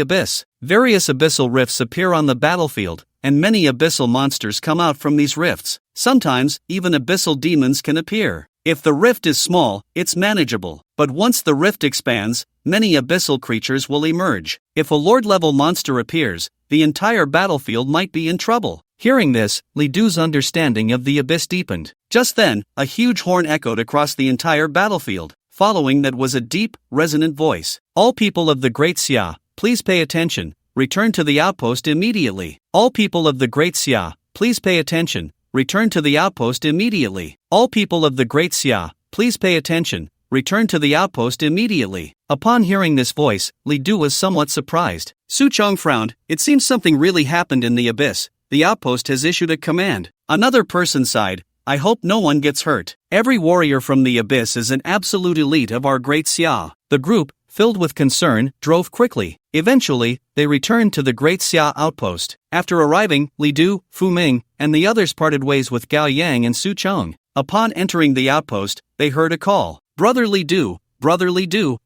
abyss. Various abyssal rifts appear on the battlefield, and many abyssal monsters come out from these rifts. Sometimes, even abyssal demons can appear. If the rift is small, it's manageable, but once the rift expands, many abyssal creatures will emerge. If a Lord-level monster appears, the entire battlefield might be in trouble. Hearing this, Li Du's understanding of the abyss deepened. Just then, a huge horn echoed across the entire battlefield. Following that was a deep, resonant voice. All people of the Great Xia, please pay attention. Return to the outpost immediately. All people of the Great Xia, please pay attention. Return to the outpost immediately. All people of the Great Xia, please pay attention. Return to the outpost immediately. Upon hearing this voice, Li Du was somewhat surprised. Su Chong frowned. It seems something really happened in the abyss. The outpost has issued a command. Another person sighed. I hope no one gets hurt. Every warrior from the abyss is an absolute elite of our Great Xia. The group, filled with concern, drove quickly. Eventually, they returned to the Great Xia outpost. After arriving, Li Du, Fu Ming, and the others parted ways with Gao Yang and Su Chong. Upon entering the outpost, they heard a call. Brother Li Du,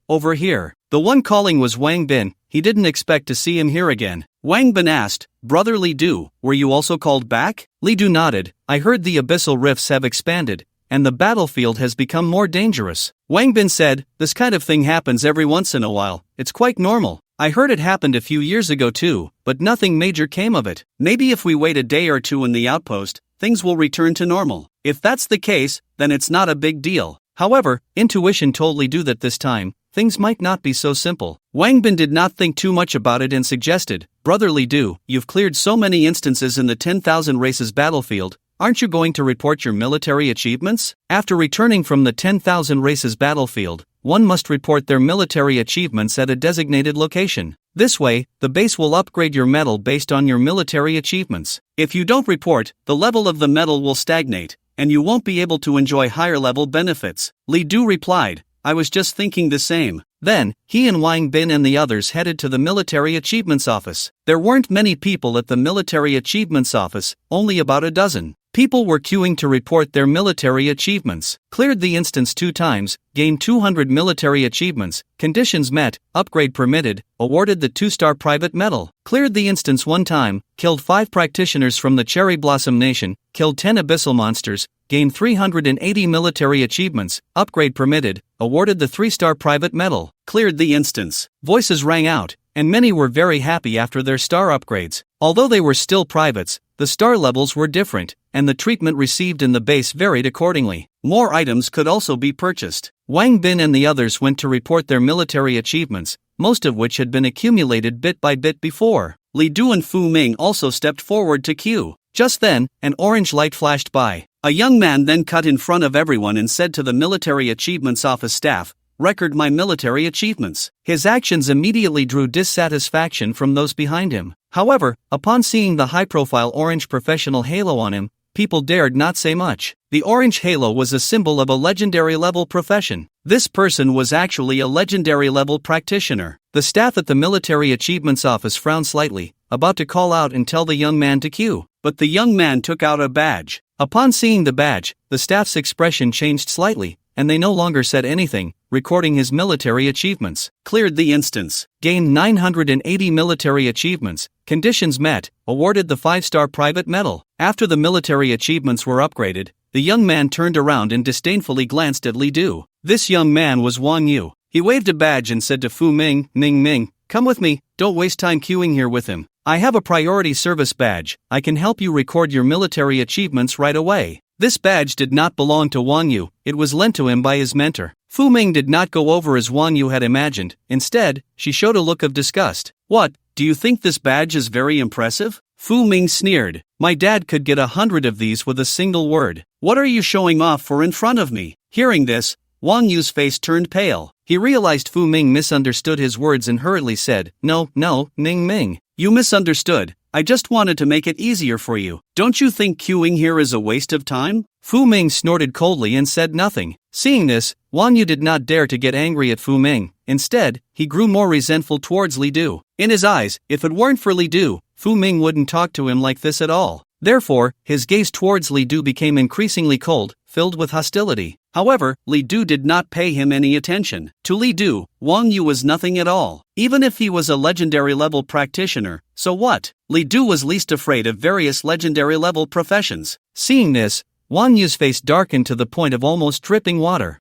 over here. The one calling was Wang Bin. He didn't expect to see him here again. Wang Bin asked, Brother Li Du, were you also called back? Li Du nodded. I heard the abyssal rifts have expanded, and the battlefield has become more dangerous. Wang Bin said, this kind of thing happens every once in a while. It's quite normal. I heard it happened a few years ago too, but nothing major came of it. Maybe if we wait a day or two in the outpost, things will return to normal. If that's the case, then it's not a big deal. However, intuition told Li Du that this time, things might not be so simple. Wang Bin did not think too much about it and suggested, Brother Li Du, you've cleared so many instances in the 10,000 races battlefield, aren't you going to report your military achievements? After returning from the 10,000 races battlefield, one must report their military achievements at a designated location. This way, the base will upgrade your medal based on your military achievements. If you don't report, the level of the medal will stagnate, and you won't be able to enjoy higher level benefits. Li Du replied, I was just thinking the same. Then, he and Wang Bin and the others headed to the Military Achievements Office. There weren't many people at the Military Achievements Office, only about a dozen. People were queuing to report their military achievements. Cleared the instance 2 times, gained 200 military achievements, conditions met, upgrade permitted, awarded the 2-star private medal. Cleared the instance 1 time, killed 5 practitioners from the Cherry Blossom Nation, killed 10 abyssal monsters, gained 380 military achievements, upgrade permitted, awarded the 3-star private medal. Cleared the instance. Voices rang out, and many were very happy after their star upgrades. Although they were still privates, the star levels were different, and the treatment received in the base varied accordingly. More items could also be purchased. Wang Bin and the others went to report their military achievements, most of which had been accumulated bit by bit before. Li Du and Fu Ming also stepped forward to queue. Just then, an orange light flashed by. A young man then cut in front of everyone and said to the Military Achievements Office staff, record my military achievements. His actions immediately drew dissatisfaction from those behind him. However, upon seeing the high-profile orange professional halo on him, people dared not say much. The orange halo was a symbol of a legendary-level profession. This person was actually a legendary-level practitioner. The staff at the Military Achievements Office frowned slightly, about to call out and tell the young man to queue. But the young man took out a badge. Upon seeing the badge, the staff's expression changed slightly, and they no longer said anything, recording his military achievements. Cleared the instance. Gained 980 military achievements, conditions met, awarded the 5-star private medal. After the military achievements were upgraded, the young man turned around and disdainfully glanced at Li Du. This young man was Wang Yu. He waved a badge and said to Fu Ming, Ming, come with me, don't waste time queuing here with him. I have a priority service badge, I can help you record your military achievements right away. This badge did not belong to Wang Yu, it was lent to him by his mentor. Fu Ming did not go over as Wang Yu had imagined. Instead, she showed a look of disgust. What, do you think this badge is very impressive? Fu Ming sneered. My dad could get 100 of these with a single word. What are you showing off for in front of me? Hearing this, Wang Yu's face turned pale. He realized Fu Ming misunderstood his words and hurriedly said, No, Ming. You misunderstood. I just wanted to make it easier for you. Don't you think queuing here is a waste of time? Fu Ming snorted coldly and said nothing. Seeing this, Wang Yu did not dare to get angry at Fu Ming. Instead, he grew more resentful towards Li Du. In his eyes, if it weren't for Li Du, Fu Ming wouldn't talk to him like this at all. Therefore, his gaze towards Li Du became increasingly cold, filled with hostility. However, Li Du did not pay him any attention. To Li Du, Wang Yu was nothing at all. Even if he was a legendary level practitioner, so what? Li Du was least afraid of various legendary level professions. Seeing this, Wang Yu's face darkened to the point of almost dripping water.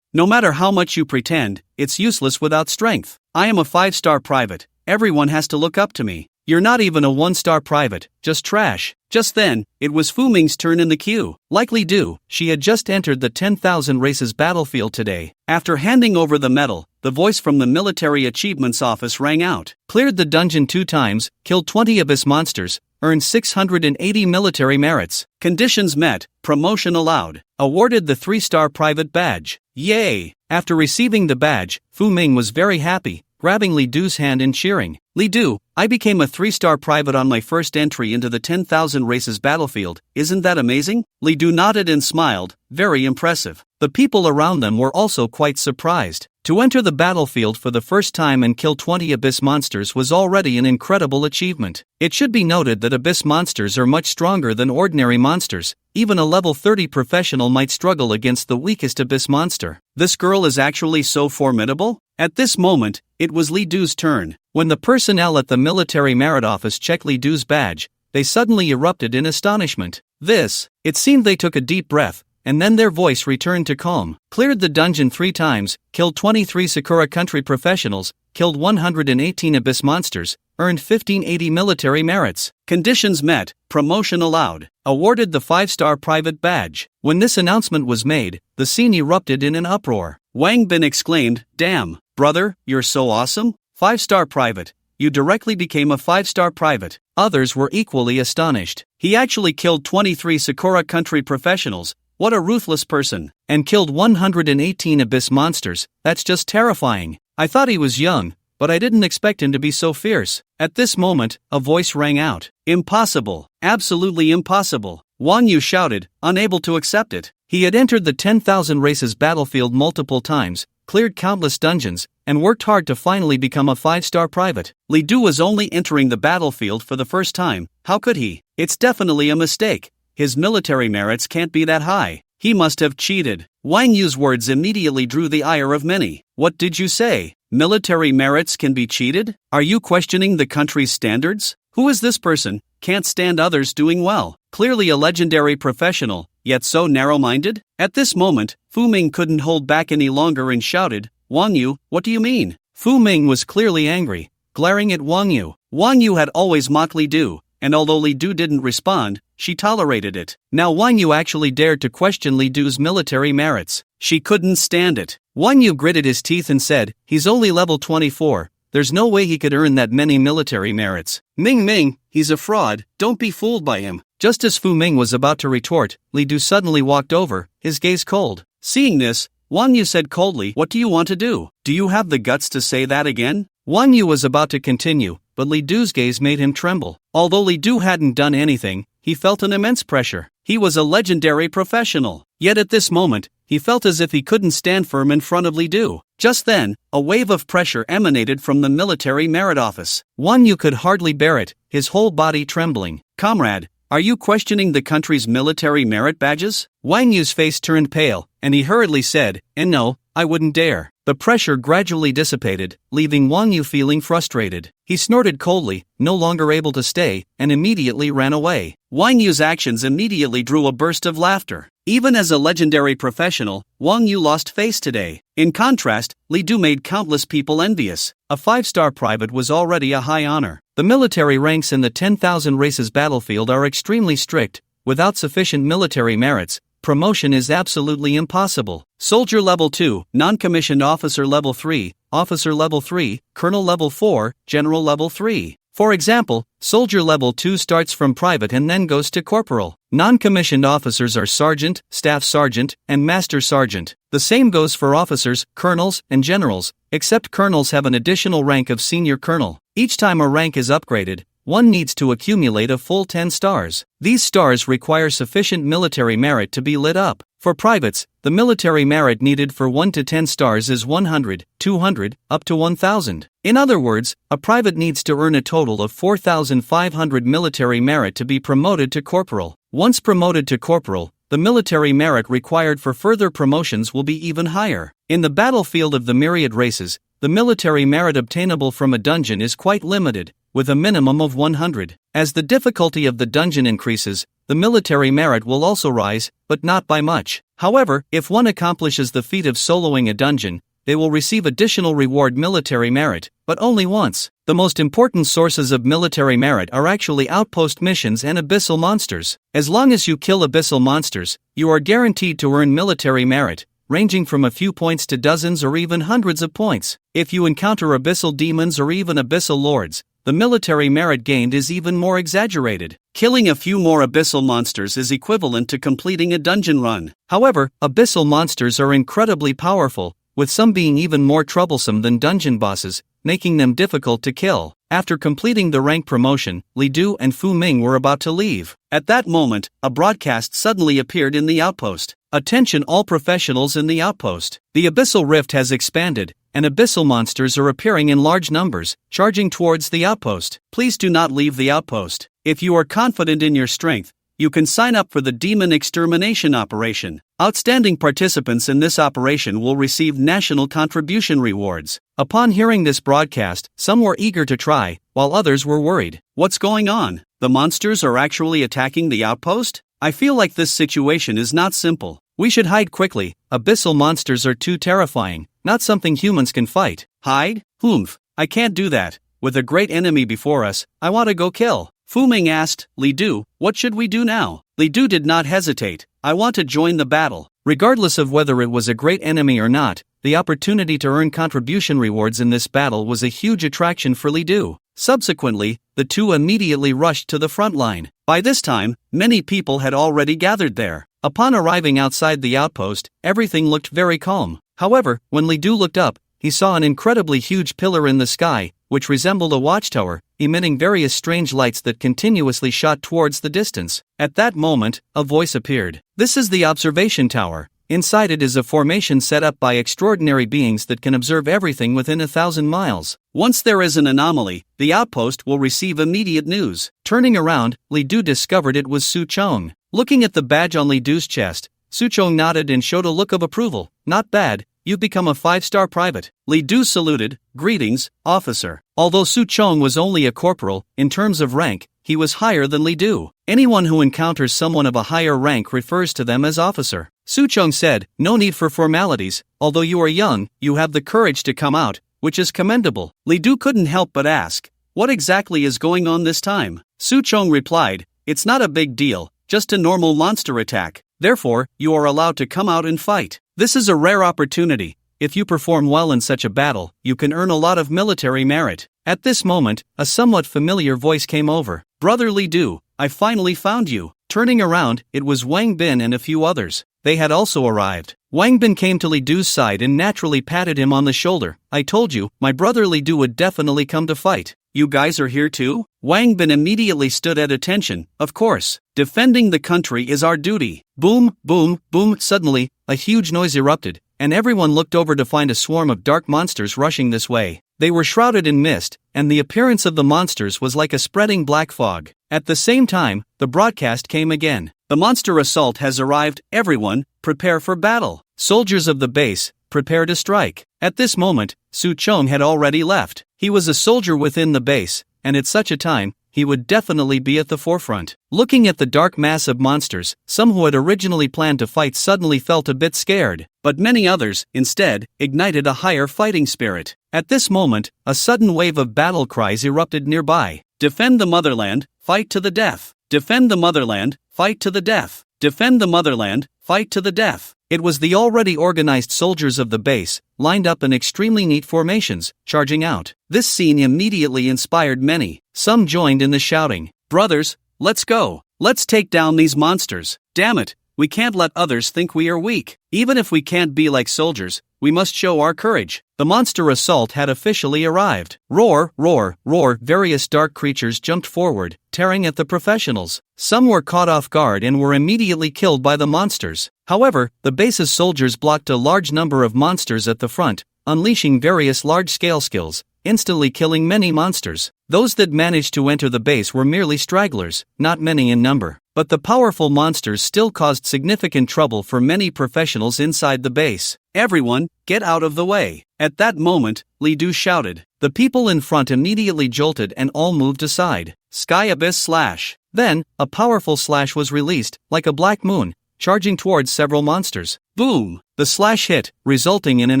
No matter how much you pretend, it's useless without strength. I am a 5-star private. Everyone has to look up to me. You're not even a 1-star private, just trash. Just then, it was Fu Ming's turn in the queue. Like Li Du, she had just entered the 10,000 races battlefield today. After handing over the medal, the voice from the Military Achievements Office rang out. Cleared the dungeon 2 times, killed 20 abyss monsters, earned 680 military merits. Conditions met, promotion allowed. Awarded the 3-star private badge. Yay! After receiving the badge, Fu Ming was very happy, grabbing Li Du's hand and cheering. Li Du, I became a 3-star private on my first entry into the 10,000 races battlefield. Isn't that amazing? Li Du nodded and smiled, very impressive. The people around them were also quite surprised. To enter the battlefield for the first time and kill 20 abyss monsters was already an incredible achievement. It should be noted that abyss monsters are much stronger than ordinary monsters. Even a level 30 professional might struggle against the weakest abyss monster. This girl is actually so formidable? At this moment, it was Li Du's turn. When the personnel at the military merit office checked Li Du's badge, they suddenly erupted in astonishment. It seemed they took a deep breath, and then their voice returned to calm. Cleared the dungeon 3 times, killed 23 Sakura country professionals, killed 118 abyss monsters, earned 1580 military merits. Conditions met, promotion allowed. Awarded the 5-star private badge. When this announcement was made, the scene erupted in an uproar. Wang Bin exclaimed, "Damn, brother, you're so awesome! 5-star private. You directly became a 5-star private." Others were equally astonished. He actually killed 23 Sakura country professionals. What a ruthless person. And killed 118 abyss monsters. That's just terrifying. I thought he was young, but I didn't expect him to be so fierce. At this moment, a voice rang out. Impossible. Absolutely impossible. Wang Yu shouted, unable to accept it. He had entered the 10,000 races battlefield multiple times, cleared countless dungeons, and worked hard to finally become a 5-star private. Li Du was only entering the battlefield for the first time. How could he? It's definitely a mistake. His military merits can't be that high. He must have cheated. Wang Yu's words immediately drew the ire of many. What did you say? Military merits can be cheated? Are you questioning the country's standards? Who is this person? Can't stand others doing well. Clearly a legendary professional, yet so narrow-minded? At this moment, Fu Ming couldn't hold back any longer and shouted, Wang Yu, what do you mean? Fu Ming was clearly angry, glaring at Wang Yu. Wang Yu had always mocked Li Du, and although Li Du didn't respond, she tolerated it. Now Wang Yu actually dared to question Li Du's military merits. She couldn't stand it. Wang Yu gritted his teeth and said, he's only level 24. There's no way he could earn that many military merits. Ming, he's a fraud, don't be fooled by him. Just as Fu Ming was about to retort, Li Du suddenly walked over, his gaze cold. Seeing this, Wang Yu said coldly, what do you want to do? Do you have the guts to say that again? Wang Yu was about to continue, but Li Du's gaze made him tremble. Although Li Du hadn't done anything, he felt an immense pressure. He was a legendary professional. Yet at this moment, he felt as if he couldn't stand firm in front of Li Du. Just then, a wave of pressure emanated from the military merit office. Wang Yu could hardly bear it, his whole body trembling. Comrade, are you questioning the country's military merit badges? Wang Yu's face turned pale, and he hurriedly said, and no, I wouldn't dare. The pressure gradually dissipated, leaving Wang Yu feeling frustrated. He snorted coldly, no longer able to stay, and immediately ran away. Wang Yu's actions immediately drew a burst of laughter. Even as a legendary professional, Wang Yu lost face today. In contrast, Li Du made countless people envious. A 5-star private was already a high honor. The military ranks in the 10,000 races battlefield are extremely strict. Without sufficient military merits, promotion is absolutely impossible. Soldier level 2, non-commissioned officer level 3, officer level 3, colonel level 4, general level 3. For example, soldier level 2 starts from private and then goes to corporal. Non-commissioned officers are sergeant, staff sergeant, and master sergeant. The same goes for officers, colonels, and generals, except colonels have an additional rank of senior colonel. Each time a rank is upgraded, one needs to accumulate a full 10 stars. These stars require sufficient military merit to be lit up. For privates, the military merit needed for 1 to 10 stars is 100, 200, up to 1000. In other words, a private needs to earn a total of 4,500 military merit to be promoted to corporal. Once promoted to corporal, the military merit required for further promotions will be even higher. In the battlefield of the myriad races, the military merit obtainable from a dungeon is quite limited, with a minimum of 100. As the difficulty of the dungeon increases, the military merit will also rise, but not by much. However, if one accomplishes the feat of soloing a dungeon, they will receive additional reward military merit, but only once. The most important sources of military merit are actually outpost missions and abyssal monsters. As long as you kill abyssal monsters, you are guaranteed to earn military merit, ranging from a few points to dozens or even hundreds of points. If you encounter abyssal demons or even abyssal lords, the military merit gained is even more exaggerated. Killing a few more abyssal monsters is equivalent to completing a dungeon run. However, abyssal monsters are incredibly powerful, with some being even more troublesome than dungeon bosses, making them difficult to kill. After completing the rank promotion, Li Du and Fu Ming were about to leave. At that moment, a broadcast suddenly appeared in the outpost. Attention all professionals in the outpost. The abyssal rift has expanded, and abyssal monsters are appearing in large numbers, charging towards the outpost. Please do not leave the outpost. If you are confident in your strength, you can sign up for the Demon Extermination Operation. Outstanding participants in this operation will receive national contribution rewards. Upon hearing this broadcast, some were eager to try, while others were worried. What's going on? The monsters are actually attacking the outpost? I feel like this situation is not simple. We should hide quickly. Abyssal monsters are too terrifying, not something humans can fight. Hide? Humph, I can't do that. With a great enemy before us, I want to go kill. Fu Ming asked, Li Du, what should we do now? Li Du did not hesitate. I want to join the battle. Regardless of whether it was a great enemy or not, the opportunity to earn contribution rewards in this battle was a huge attraction for Li Du. Subsequently, the two immediately rushed to the front line. By this time, many people had already gathered there. Upon arriving outside the outpost, everything looked very calm. However, when Li Du looked up, he saw an incredibly huge pillar in the sky, which resembled a watchtower, emitting various strange lights that continuously shot towards the distance. At that moment, a voice appeared. This is the observation tower. Inside it is a formation set up by extraordinary beings that can observe everything within 1,000 miles. Once there is an anomaly, the outpost will receive immediate news. Turning around, Li Du discovered it was Su Chong. Looking at the badge on Li Du's chest, Su Chong nodded and showed a look of approval. Not bad. You've become a 5-star private. Li Du saluted. Greetings, officer. Although Su Chong was only a corporal, in terms of rank, he was higher than Li Du. Anyone who encounters someone of a higher rank refers to them as officer. Su Chong said, no need for formalities. Although you are young, you have the courage to come out, which is commendable. Li Du couldn't help but ask, what exactly is going on this time? Su Chong replied, it's not a big deal, just a normal monster attack. Therefore, you are allowed to come out and fight. This is a rare opportunity. If you perform well in such a battle, you can earn a lot of military merit. At this moment, a somewhat familiar voice came over. Brother Li Du, I finally found you. Turning around, it was Wang Bin and a few others. They had also arrived. Wang Bin came to Li Du's side and naturally patted him on the shoulder. I told you, my brother Li Du would definitely come to fight. You guys are here too? Wang Bin immediately stood at attention. Of course. Defending the country is our duty. Boom, boom, boom. Suddenly, a huge noise erupted, and everyone looked over to find a swarm of dark monsters rushing this way. They were shrouded in mist, and the appearance of the monsters was like a spreading black fog. At the same time, the broadcast came again. The monster assault has arrived. Everyone, prepare for battle. Soldiers of the base, prepare to strike. At this moment, Su Chong had already left. He was a soldier within the base, and at such a time, he would definitely be at the forefront. Looking at the dark mass of monsters, some who had originally planned to fight suddenly felt a bit scared, but many others, instead, ignited a higher fighting spirit. At this moment, a sudden wave of battle cries erupted nearby. Defend the motherland, fight to the death. Defend the motherland, fight to the death. Defend the motherland, fight to the death. It was the already organized soldiers of the base, lined up in extremely neat formations, charging out. This scene immediately inspired many. Some joined in the shouting. Brothers, let's go. Let's take down these monsters. Damn it, we can't let others think we are weak. Even if we can't be like soldiers, we must show our courage. The monster assault had officially arrived. Roar, roar, roar. Various dark creatures jumped forward, tearing at the professionals. Some were caught off guard and were immediately killed by the monsters. However, the base's soldiers blocked a large number of monsters at the front, unleashing various large-scale skills, instantly killing many monsters. Those that managed to enter the base were merely stragglers, not many in number. but the powerful monsters still caused significant trouble for many professionals inside the base. "Everyone, get out of the way." At that moment, Li Du shouted. The people in front immediately jolted and all moved aside. Sky Abyss Slash. Then, a powerful slash was released, like a black moon, charging towards several monsters. Boom! The slash hit, resulting in an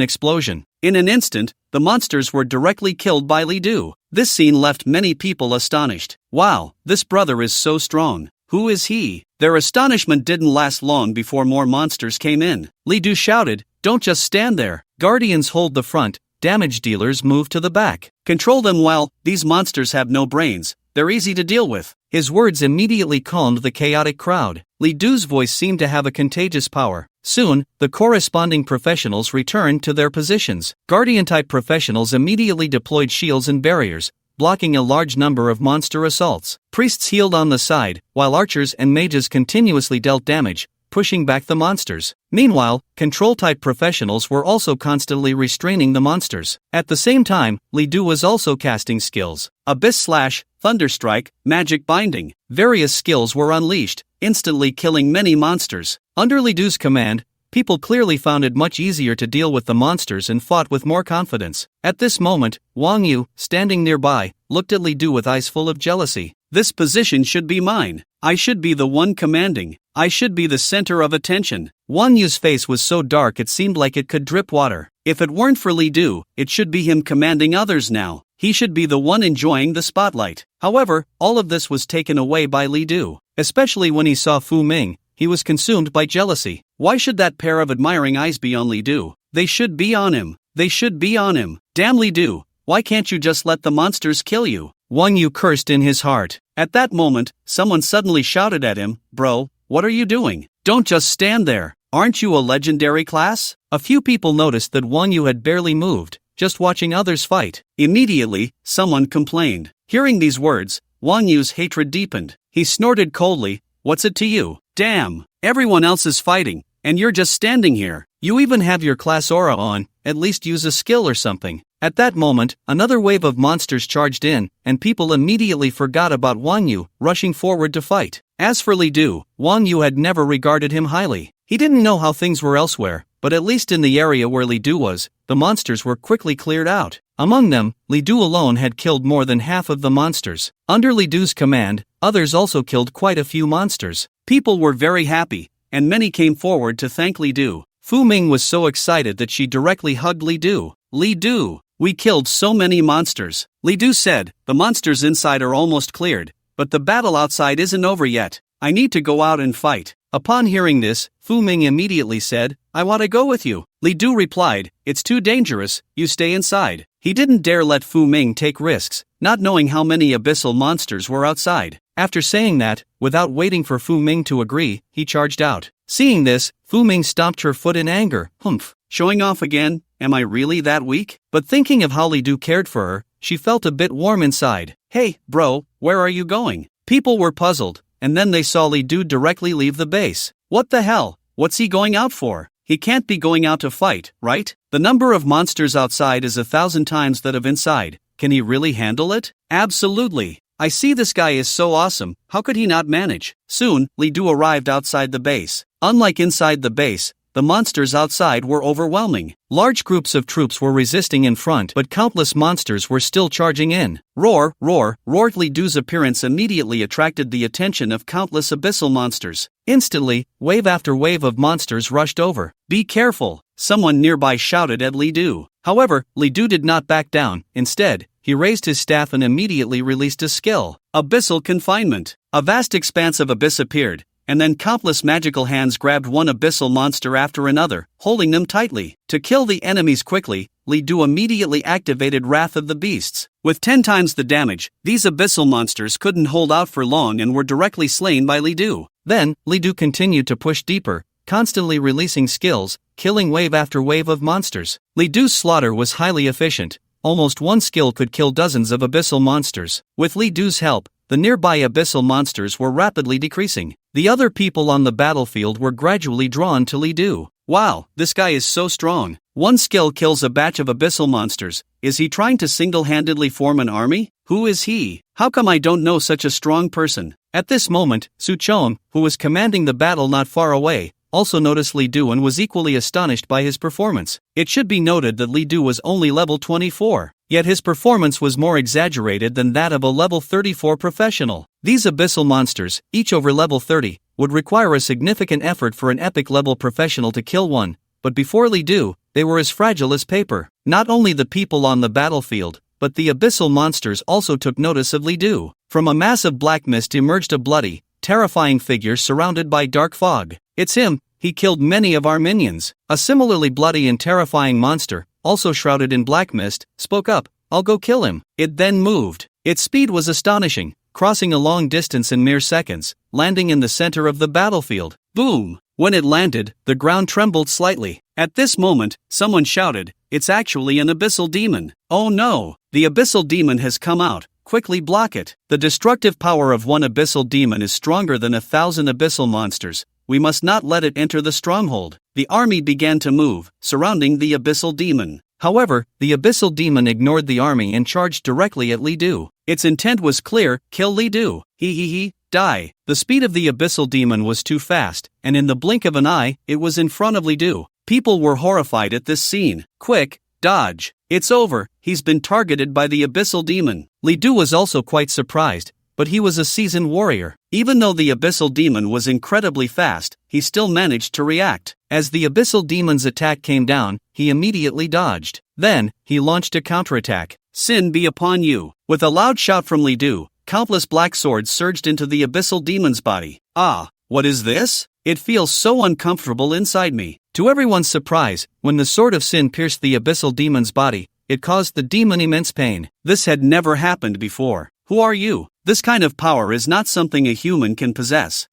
explosion. In an instant, the monsters were directly killed by Li Du. This scene left many people astonished. Wow, this brother is so strong. Who is he? Their astonishment didn't last long before more monsters came in. Li Du shouted, "Don't just stand there. Guardians hold the front, damage dealers move to the back. Control them well, these monsters have no brains. They're easy to deal with." His words immediately calmed the chaotic crowd. Li Du's voice seemed to have a contagious power. Soon, the corresponding professionals returned to their positions. Guardian-type professionals immediately deployed shields and barriers, blocking a large number of monster assaults. Priests healed on the side, while archers and mages continuously dealt damage, pushing back the monsters. Meanwhile, control-type professionals were also constantly restraining the monsters. At the same time, Li Du was also casting skills. Abyss Slash, Thunder Strike, Magic Binding. Various skills were unleashed, instantly killing many monsters. Under Li Du's command, people clearly found it much easier to deal with the monsters and fought with more confidence. At this moment, Wang Yu, standing nearby, looked at Li Du with eyes full of jealousy. "This position should be mine. I should be the one commanding. I should be the center of attention." Wang Yu's face was so dark it seemed like it could drip water. If it weren't for Li Du, it should be him commanding others now. He should be the one enjoying the spotlight. However, all of this was taken away by Li Du. Especially when he saw Fu Ming, he was consumed by jealousy. Why should that pair of admiring eyes be on Li Du? They should be on him. They should be on him. Damn Li Du, why can't you just let the monsters kill you? Wang Yu cursed in his heart. At that moment, someone suddenly shouted at him, "Bro, what are you doing? Don't just stand there. Aren't you a legendary class?" A few people noticed that Wang Yu had barely moved, just watching others fight. Immediately, someone complained. Hearing these words, Wang Yu's hatred deepened. He snorted coldly, "What's it to you? Damn, everyone else is fighting, and you're just standing here. You even have your class aura on, at least use a skill or something." At that moment, another wave of monsters charged in, and people immediately forgot about Wang Yu, rushing forward to fight. As for Li Du, Wang Yu had never regarded him highly. He didn't know how things were elsewhere, but at least in the area where Li Du was, the monsters were quickly cleared out. Among them, Li Du alone had killed more than half of the monsters. Under Li Du's command, others also killed quite a few monsters. People were very happy, and many came forward to thank Li Du. Fu Ming was so excited that she directly hugged Li Du. "Li Du, we killed so many monsters." Li Du said, "The monsters inside are almost cleared, but the battle outside isn't over yet. I need to go out and fight." Upon hearing this, Fu Ming immediately said, "I want to go with you." Li Du replied, "It's too dangerous, you stay inside." He didn't dare let Fu Ming take risks, not knowing how many abyssal monsters were outside. After saying that, without waiting for Fu Ming to agree, he charged out. Seeing this, Fu Ming stomped her foot in anger. Humph, showing off again? Am I really that weak? But thinking of how Li Du cared for her, she felt a bit warm inside. "Hey, bro, where are you going?" People were puzzled, and then they saw Li Du directly leave the base. What the hell? What's he going out for? He can't be going out to fight, right? The number of monsters outside is 1,000 times that of inside. Can he really handle it? Absolutely. I see this guy is so awesome, how could he not manage? Soon, Li Du arrived outside the base. Unlike inside the base, the monsters outside were overwhelming. Large groups of troops were resisting in front, but countless monsters were still charging in. Roar, roar, roar! Li Du's appearance immediately attracted the attention of countless abyssal monsters. Instantly, wave after wave of monsters rushed over. "Be careful!" someone nearby shouted at Li Du. However, Li Du did not back down. Instead, he raised his staff and immediately released a skill. Abyssal Confinement. A vast expanse of abyss appeared, and then countless magical hands grabbed one abyssal monster after another, holding them tightly. To kill the enemies quickly, Li Du immediately activated Wrath of the Beasts. With 10 times the damage, these abyssal monsters couldn't hold out for long and were directly slain by Li Du. Then, Li Du continued to push deeper, constantly releasing skills, killing wave after wave of monsters. Li Du's slaughter was highly efficient. Almost one skill could kill dozens of abyssal monsters. With Li Du's help, the nearby abyssal monsters were rapidly decreasing. The other people on the battlefield were gradually drawn to Li Du. Wow, this guy is so strong. One skill kills a batch of abyssal monsters. Is he trying to single-handedly form an army? Who is he? How come I don't know such a strong person? At this moment, Su Chong, who was commanding the battle not far away, also noticed Li Du and was equally astonished by his performance. It should be noted that Li Du was only level 24, yet his performance was more exaggerated than that of a level 34 professional. These abyssal monsters, each over level 30, would require a significant effort for an epic level professional to kill one, but before Li Du, they were as fragile as paper. Not only the people on the battlefield, but the abyssal monsters also took notice of Li Du. From a mass of black mist emerged a bloody, terrifying figure surrounded by dark fog. "It's him, he killed many of our minions." A similarly bloody and terrifying monster, also shrouded in black mist, spoke up, "I'll go kill him." It then moved. Its speed was astonishing, crossing a long distance in mere seconds, landing in the center of the battlefield. Boom! When it landed, the ground trembled slightly. At this moment, someone shouted, "It's actually an abyssal demon." "Oh no! The abyssal demon has come out. Quickly block it." The destructive power of one abyssal demon is stronger than 1,000 abyssal monsters. We must not let it enter the stronghold. The army began to move, surrounding the abyssal demon. However, the abyssal demon ignored the army and charged directly at Li Du. Its intent was clear: kill Li Du. Die. The speed of the abyssal demon was too fast, and in the blink of an eye, it was in front of Li Du. People were horrified at this scene. "Quick, dodge. It's over, he's been targeted by the abyssal demon." Li Du was also quite surprised, but he was a seasoned warrior. Even though the abyssal demon was incredibly fast, he still managed to react. As the abyssal demon's attack came down, he immediately dodged. Then, he launched a counterattack. "Sin be upon you." With a loud shout from Li Du, countless black swords surged into the abyssal demon's body. "Ah, what is this? It feels so uncomfortable inside me." To everyone's surprise, when the sword of Sin pierced the abyssal demon's body, it caused the demon immense pain. This had never happened before. "Who are you? This kind of power is not something a human can possess."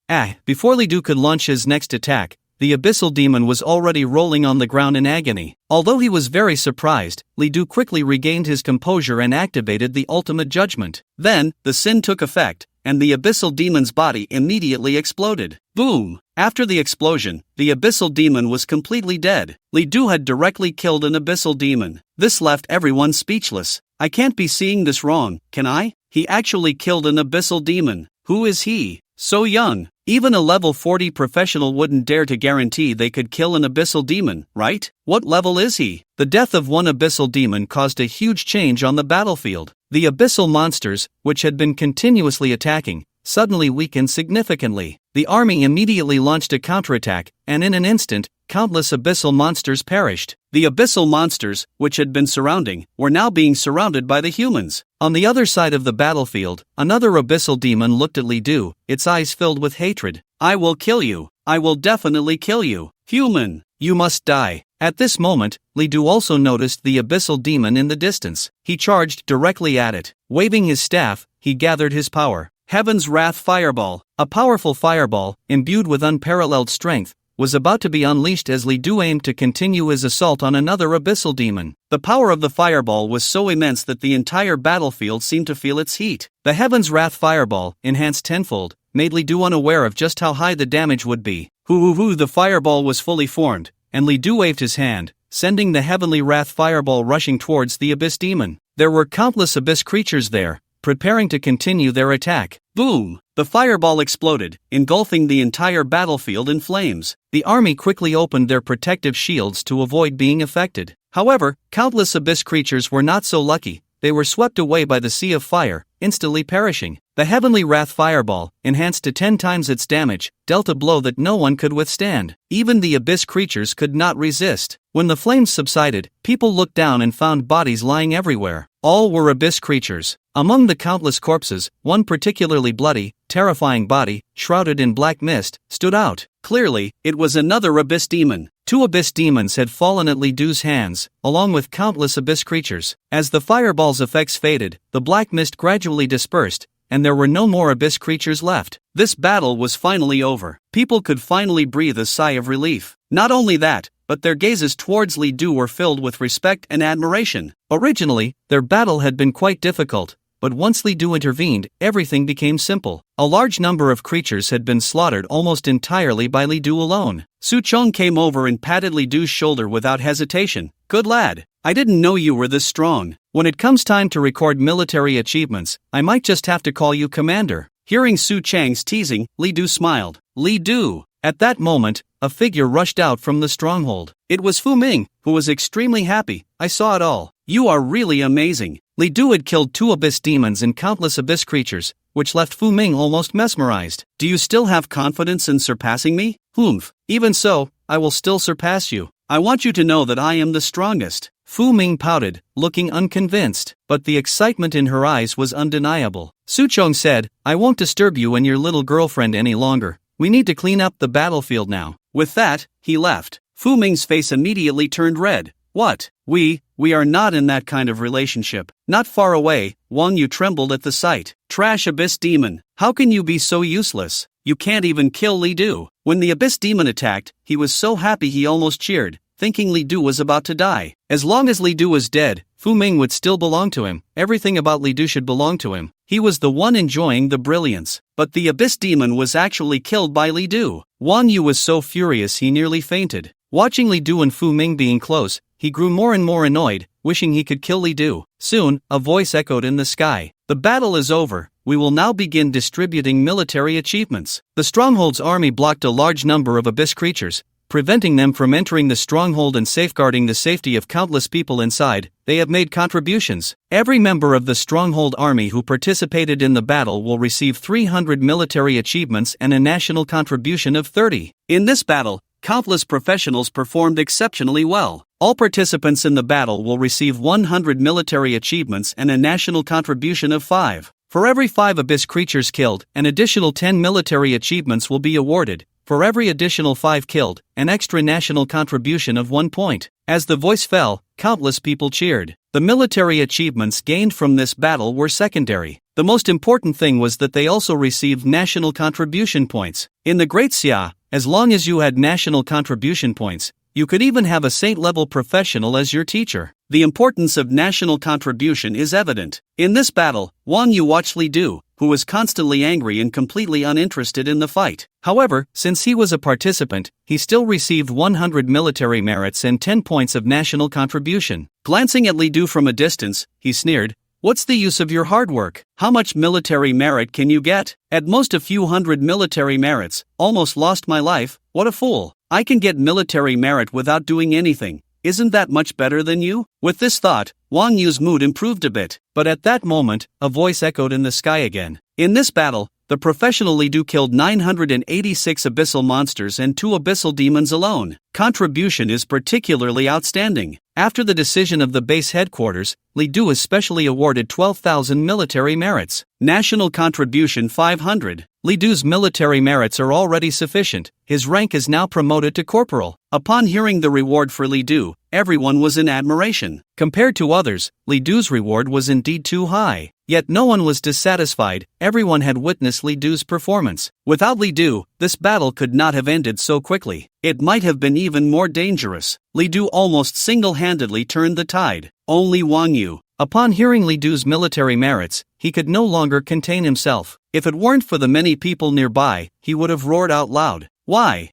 Before Li Du could launch his next attack, the abyssal demon was already rolling on the ground in agony. Although he was very surprised, Li Du quickly regained his composure and activated the ultimate judgment. Then, the sin took effect, and the abyssal demon's body immediately exploded. Boom! After the explosion, the abyssal demon was completely dead. Li Du had directly killed an abyssal demon. This left everyone speechless. "I can't be seeing this wrong, can I? He actually killed an abyssal demon. Who is he? So young. Even a level 40 professional wouldn't dare to guarantee they could kill an abyssal demon, right? What level is he?" The death of one abyssal demon caused a huge change on the battlefield. The abyssal monsters, which had been continuously attacking, suddenly weakened significantly. The army immediately launched a counterattack, and in an instant, countless abyssal monsters perished. The abyssal monsters, which had been surrounding, were now being surrounded by the humans. On the other side of the battlefield, another abyssal demon looked at Li Du, its eyes filled with hatred. "I will kill you. I will definitely kill you. Human, you must die." At this moment, Li Du also noticed the abyssal demon in the distance. He charged directly at it. Waving his staff, he gathered his power. Heaven's Wrath Fireball, a powerful fireball, imbued with unparalleled strength, was about to be unleashed as Li Du aimed to continue his assault on another abyssal demon. The power of the fireball was so immense that the entire battlefield seemed to feel its heat. The Heaven's Wrath Fireball, enhanced tenfold, made Li Du unaware of just how high the damage would be. The fireball was fully formed, and Li Du waved his hand, sending the Heavenly Wrath Fireball rushing towards the abyss demon. There were countless abyss creatures there, preparing to continue their attack. Boom! The fireball exploded, engulfing the entire battlefield in flames. The army quickly opened their protective shields to avoid being affected. However, countless abyss creatures were not so lucky. They were swept away by the sea of fire, instantly perishing. The Heavenly Wrath Fireball, enhanced to 10 times its damage, dealt a blow that no one could withstand. Even the abyss creatures could not resist. When the flames subsided, people looked down and found bodies lying everywhere. All were abyss creatures. Among the countless corpses, one particularly bloody, terrifying body, shrouded in black mist, stood out. Clearly, it was another abyss demon. 2 abyss demons had fallen at Li Du's hands, along with countless abyss creatures. As the fireball's effects faded, the black mist gradually dispersed, and there were no more abyss creatures left. This battle was finally over. People could finally breathe a sigh of relief. Not only that, but their gazes towards Li Du were filled with respect and admiration. Originally, their battle had been quite difficult, but once Li Du intervened, everything became simple. A large number of creatures had been slaughtered almost entirely by Li Du alone. Su Chong came over and patted Li Du's shoulder without hesitation. "Good lad, I didn't know you were this strong. When it comes time to record military achievements, I might just have to call you commander." Hearing Su Chang's teasing, Li Du smiled. Li Du! At that moment, a figure rushed out from the stronghold. It was Fu Ming, who was extremely happy. I saw it all. You are really amazing. Li Du had killed 2 abyss demons and countless abyss creatures, which left Fu Ming almost mesmerized. Do you still have confidence in surpassing me? Humph. Even so, I will still surpass you. I want you to know that I am the strongest. Fu Ming pouted, looking unconvinced, but the excitement in her eyes was undeniable. Su Chong said, I won't disturb you and your little girlfriend any longer. We need to clean up the battlefield now. With that, he left. Fu Ming's face immediately turned red. What? We are not in that kind of relationship. Not far away, Wang Yu trembled at the sight. Trash abyss demon. How can you be so useless? You can't even kill Li Du. When the abyss demon attacked, he was so happy he almost cheered, thinking Li Du was about to die. As long as Li Du was dead, Fu Ming would still belong to him. Everything about Li Du should belong to him. He was the one enjoying the brilliance. But the abyss demon was actually killed by Li Du. Wang Yu was so furious he nearly fainted. Watching Li Du and Fu Ming being close, he grew more and more annoyed, wishing he could kill Li Du. Soon, a voice echoed in the sky. The battle is over. We will now begin distributing military achievements. The stronghold's army blocked a large number of abyss creatures, preventing them from entering the stronghold and safeguarding the safety of countless people inside. They have made contributions. Every member of the stronghold army who participated in the battle will receive 300 military achievements and a national contribution of 30. In this battle, countless professionals performed exceptionally well. All participants in the battle will receive 100 military achievements and a national contribution of 5. For every 5 abyss creatures killed, an additional 10 military achievements will be awarded. For every additional 5 killed, an extra national contribution of 1 point. As the voice fell, countless people cheered. The military achievements gained from this battle were secondary. The most important thing was that they also received national contribution points. In the Great Xia, as long as you had national contribution points, you could even have a saint-level professional as your teacher. The importance of national contribution is evident. In this battle, Wang Yu watched Li Du, who was constantly angry and completely uninterested in the fight. However, since he was a participant, he still received 100 military merits and 10 points of national contribution. Glancing at Li Du from a distance, he sneered, "What's the use of your hard work? How much military merit can you get? At most a few hundred military merits. Almost lost my life. What a fool. I can get military merit without doing anything. Isn't that much better than you?" With this thought, Wang Yu's mood improved a bit, but at that moment, a voice echoed in the sky again. In this battle, the professional Li Du killed 986 abyssal monsters and 2 abyssal demons alone. Contribution is particularly outstanding. After the decision of the base headquarters, Li Du is specially awarded 12,000 military merits. National contribution 500. Li Du's military merits are already sufficient. His rank is now promoted to corporal. Upon hearing the reward for Li Du, everyone was in admiration. Compared to others, Li Du's reward was indeed too high. Yet no one was dissatisfied. Everyone had witnessed Li Du's performance. Without Li Du, this battle could not have ended so quickly. It might have been even more dangerous. Li Du almost single-handedly turned the tide. Only Wang Yu. Upon hearing Li Du's military merits, he could no longer contain himself. If it weren't for the many people nearby, he would have roared out loud. Why?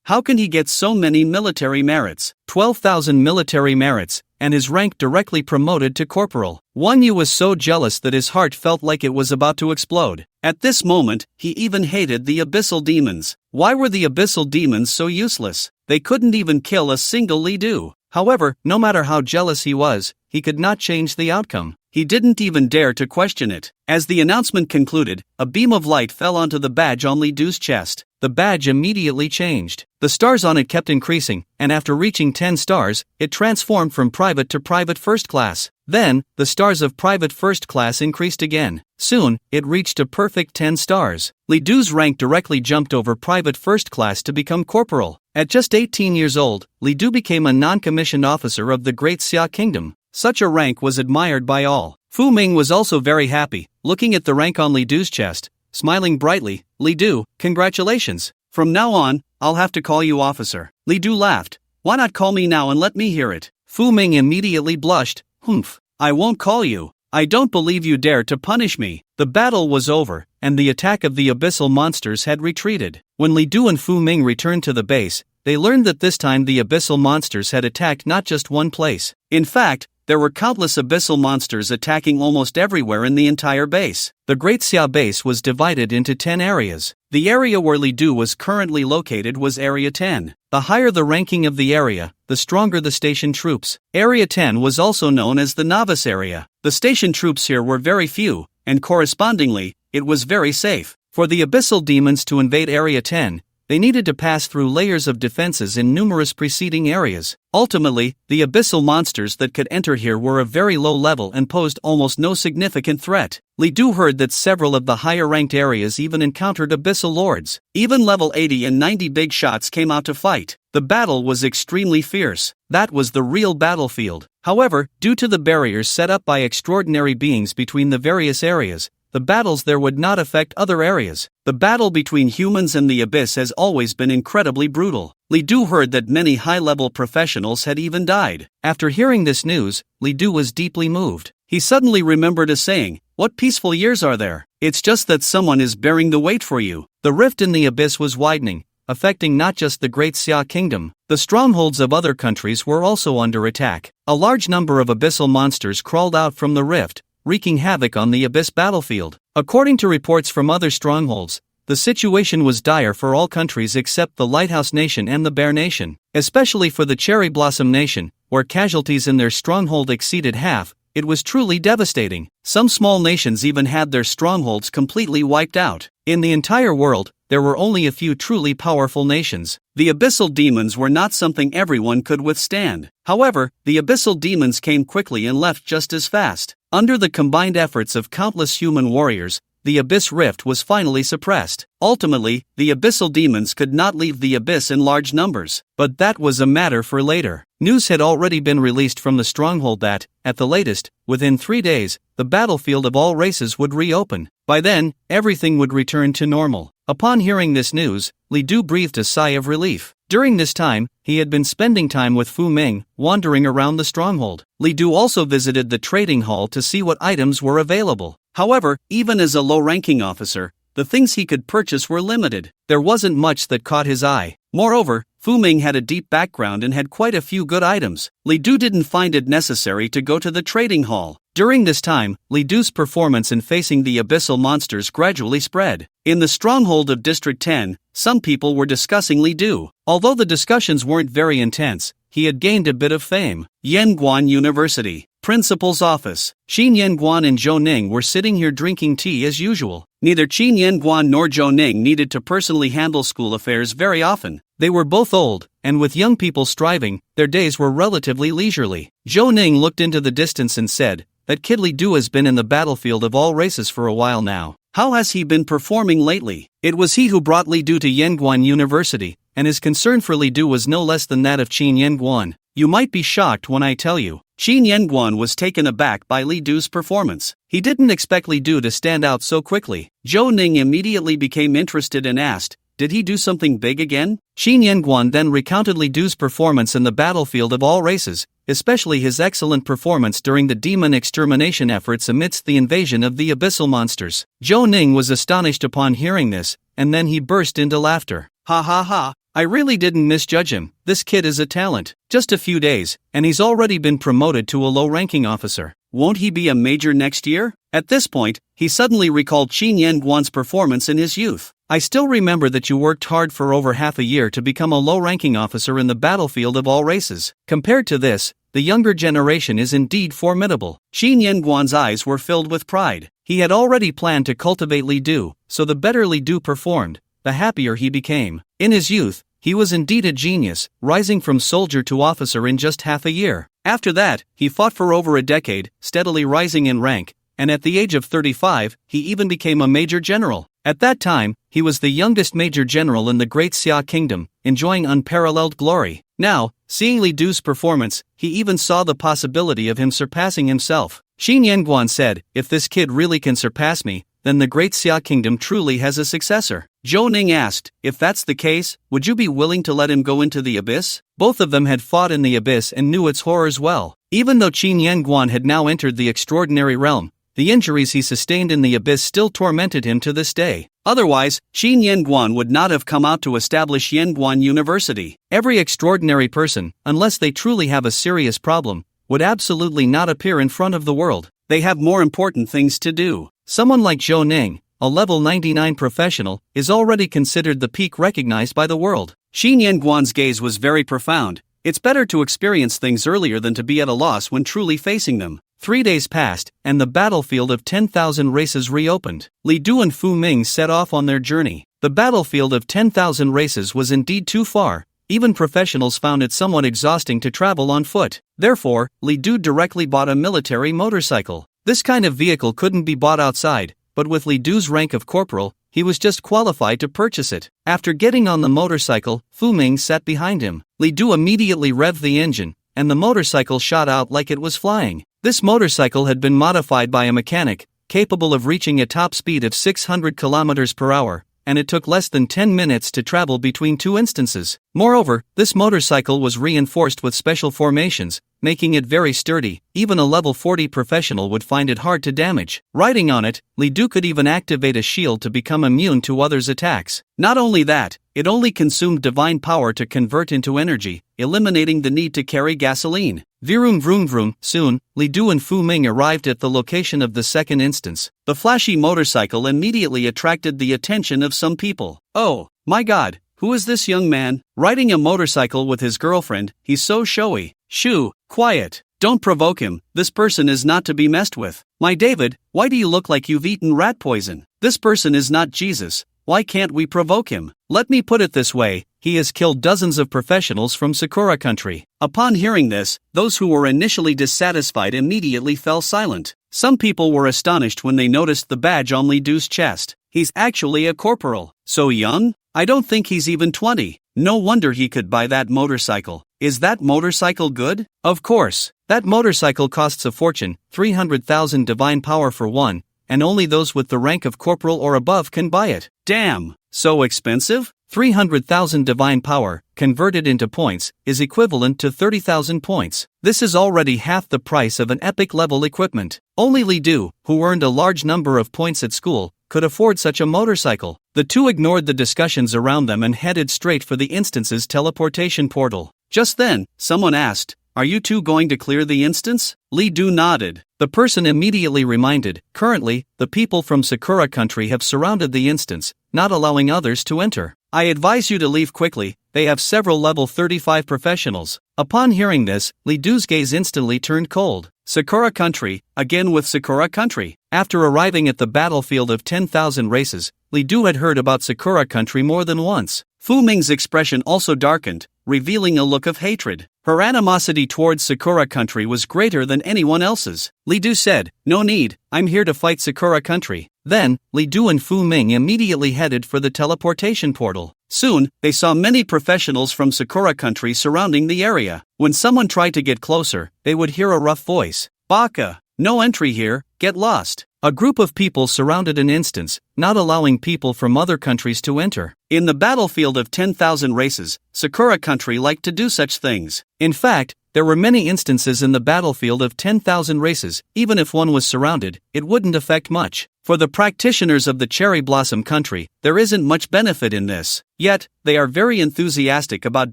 How can he get so many military merits? 12,000 military merits, and his rank directly promoted to corporal. Wang Yu was so jealous that his heart felt like it was about to explode. At this moment, he even hated the abyssal demons. Why were the abyssal demons so useless? They couldn't even kill a single Li Du. However, no matter how jealous he was, he could not change the outcome. He didn't even dare to question it. As the announcement concluded, a beam of light fell onto the badge on Li Du's chest. The badge immediately changed. The stars on it kept increasing, and after reaching 10 stars, it transformed from private to private first class. Then, the stars of private first class increased again. Soon, it reached a perfect 10 stars. Li Du's rank directly jumped over private first class to become corporal. At just 18 years old, Li Du became a non-commissioned officer of the Great Xia Kingdom. Such a rank was admired by all. Fu Ming was also very happy, looking at the rank on Li Du's chest, smiling brightly. "Li Du, congratulations. From now on, I'll have to call you officer." Li Du laughed. "Why not call me now and let me hear it?" Fu Ming immediately blushed. "Humph. I won't call you. I don't believe you dare to punish me." The battle was over, and the attack of the abyssal monsters had retreated. When Li Du and Fu Ming returned to the base, they learned that this time the abyssal monsters had attacked not just one place. In fact, there were countless abyssal monsters attacking almost everywhere in the entire base. The Great Xia base was divided into 10 areas. The area where Li Du was currently located was Area 10. The higher the ranking of the area, the stronger the station troops. Area 10 was also known as the novice area. The station troops here were very few, and correspondingly, it was very safe. For the abyssal demons to invade Area 10, they needed to pass through layers of defenses in numerous preceding areas. Ultimately, the abyssal monsters that could enter here were of very low level and posed almost no significant threat. Li Du heard that several of the higher-ranked areas even encountered abyssal lords. Even level 80 and 90 big shots came out to fight. The battle was extremely fierce. That was the real battlefield. However, due to the barriers set up by extraordinary beings between the various areas, the battles there would not affect other areas. The battle between humans and the abyss has always been incredibly brutal. Li Du heard that many high-level professionals had even died. After hearing this news, Li Du was deeply moved. He suddenly remembered a saying, "What peaceful years are there? It's just that someone is bearing the weight for you." The rift in the abyss was widening, affecting not just the Great Xia Kingdom. The strongholds of other countries were also under attack. A large number of abyssal monsters crawled out from the rift, wreaking havoc on the abyss battlefield. According to reports from other strongholds, the situation was dire for all countries except the Lighthouse Nation and the Bear Nation, especially for the Cherry Blossom Nation, where casualties in their stronghold exceeded half. It was truly devastating. Some small nations even had their strongholds completely wiped out. In the entire world, there were only a few truly powerful nations. The abyssal demons were not something everyone could withstand. However, the abyssal demons came quickly and left just as fast. Under the combined efforts of countless human warriors, the abyss rift was finally suppressed. Ultimately, the abyssal demons could not leave the abyss in large numbers. But that was a matter for later. News had already been released from the stronghold that, at the latest, within 3 days, the battlefield of all races would reopen. By then, everything would return to normal. Upon hearing this news, Li Du breathed a sigh of relief. During this time, he had been spending time with Fu Ming, wandering around the stronghold. Li Du also visited the trading hall to see what items were available. However, even as a low-ranking officer, the things he could purchase were limited. There wasn't much that caught his eye. Moreover, Fu Ming had a deep background and had quite a few good items. Li Du didn't find it necessary to go to the trading hall. During this time, Li Du's performance in facing the abyssal monsters gradually spread. In the stronghold of District 10, some people were discussing Li Du. Although the discussions weren't very intense, he had gained a bit of fame. Yanguan University. Principal's office. Qin Yanguan and Zhou Ning were sitting here drinking tea as usual. Neither Qin Yanguan nor Zhou Ning needed to personally handle school affairs very often. They were both old, and with young people striving, their days were relatively leisurely. Zhou Ning looked into the distance and said, "That kid Li Du has been in the battlefield of all races for a while now. How has he been performing lately?" It was he who brought Li Du to Yanguan University, and his concern for Li Du was no less than that of Qin Yanguan. You might be shocked when I tell you. Qin Yanguan was taken aback by Li Du's performance. He didn't expect Li Du to stand out so quickly. Zhou Ning immediately became interested and asked, "Did he do something big again?" Qin Yanguan then recounted Li Du's performance in the battlefield of all races, especially his excellent performance during the demon extermination efforts amidst the invasion of the abyssal monsters. Zhou Ning was astonished upon hearing this, and then he burst into laughter. "Ha ha ha. I really didn't misjudge him. This kid is a talent. Just a few days, and he's already been promoted to a low-ranking officer. Won't he be a major next year?" At this point, he suddenly recalled Qin Yanguan's performance in his youth. "I still remember that you worked hard for over half a year to become a low-ranking officer in the battlefield of all races. Compared to this, the younger generation is indeed formidable." Qin Yanguan's eyes were filled with pride. He had already planned to cultivate Li Du, so the better Li Du performed, the happier he became. In his youth, he was indeed a genius, rising from soldier to officer in just half a year. After that, he fought for over a decade, steadily rising in rank, and at the age of 35, he even became a major general. At that time, he was the youngest major general in the Great Xia Kingdom, enjoying unparalleled glory. Now, seeing Li Du's performance, he even saw the possibility of him surpassing himself. Qin Yanguan said, "If this kid really can surpass me, then the Great Xia Kingdom truly has a successor." Zhou Ning asked, "If that's the case, would you be willing to let him go into the abyss?" Both of them had fought in the abyss and knew its horrors well. Even though Qin Yanguan had now entered the extraordinary realm, the injuries he sustained in the abyss still tormented him to this day. Otherwise, Qin Yanguan would not have come out to establish Yanguan University. Every extraordinary person, unless they truly have a serious problem, would absolutely not appear in front of the world. They have more important things to do. Someone like Zhou Ning, a level 99 professional, is already considered the peak recognized by the world. Xin Yanguan's gaze was very profound. It's better to experience things earlier than to be at a loss when truly facing them. 3 days passed, and the battlefield of 10,000 races reopened. Li Du and Fu Ming set off on their journey. The battlefield of 10,000 races was indeed too far. Even professionals found it somewhat exhausting to travel on foot. Therefore, Li Du directly bought a military motorcycle. This kind of vehicle couldn't be bought outside, but with Li Du's rank of corporal, he was just qualified to purchase it. After getting on the motorcycle, Fu Ming sat behind him. Li Du immediately revved the engine, and the motorcycle shot out like it was flying. This motorcycle had been modified by a mechanic, capable of reaching a top speed of 600 km per hour, and it took less than 10 minutes to travel between two instances. Moreover, this motorcycle was reinforced with special formations, making it very sturdy. Even a level 40 professional would find it hard to damage. Riding on it, Li Du could even activate a shield to become immune to others' attacks. Not only that, it only consumed divine power to convert into energy, eliminating the need to carry gasoline. Vroom vroom vroom. Soon, Li Du and Fu Ming arrived at the location of the second instance. The flashy motorcycle immediately attracted the attention of some people. Oh, my God, who is this young man? Riding a motorcycle with his girlfriend, he's so showy. Shoo, quiet. Don't provoke him, this person is not to be messed with. My David, why do you look like you've eaten rat poison? This person is not Jesus. Why can't we provoke him? Let me put it this way, he has killed dozens of professionals from Sakura country. Upon hearing this, those who were initially dissatisfied immediately fell silent. Some people were astonished when they noticed the badge on Li Du's chest. He's actually a corporal. So young? I don't think he's even 20. No wonder he could buy that motorcycle. Is that motorcycle good? Of course. That motorcycle costs a fortune, 300,000 divine power for one, and only those with the rank of corporal or above can buy it. Damn! So expensive? 300,000 divine power, converted into points, is equivalent to 30,000 points. This is already half the price of an epic level equipment. Only Li Du, who earned a large number of points at school, could afford such a motorcycle. The two ignored the discussions around them and headed straight for the instance's teleportation portal. Just then, someone asked, "Are you two going to clear the instance?" Li Du nodded. The person immediately reminded, "Currently, the people from Sakura country have surrounded the instance, not allowing others to enter. I advise you to leave quickly, they have several level 35 professionals." Upon hearing this, Li Du's gaze instantly turned cold. Sakura country, again with Sakura country. After arriving at the battlefield of 10,000 races, Li Du had heard about Sakura country more than once. Fu Ming's expression also darkened, revealing a look of hatred. Her animosity towards Sakura country was greater than anyone else's. Li Du said, "No need, I'm here to fight Sakura country." Then, Li Du and Fu Ming immediately headed for the teleportation portal. Soon, they saw many professionals from Sakura country surrounding the area. When someone tried to get closer, they would hear a rough voice. "Baka, no entry here, get lost." A group of people surrounded an instance, not allowing people from other countries to enter. In the battlefield of 10,000 races, Sakura country liked to do such things. In fact, there were many instances in the battlefield of 10,000 races. Even if one was surrounded, it wouldn't affect much. For the practitioners of the cherry blossom country, there isn't much benefit in this. Yet, they are very enthusiastic about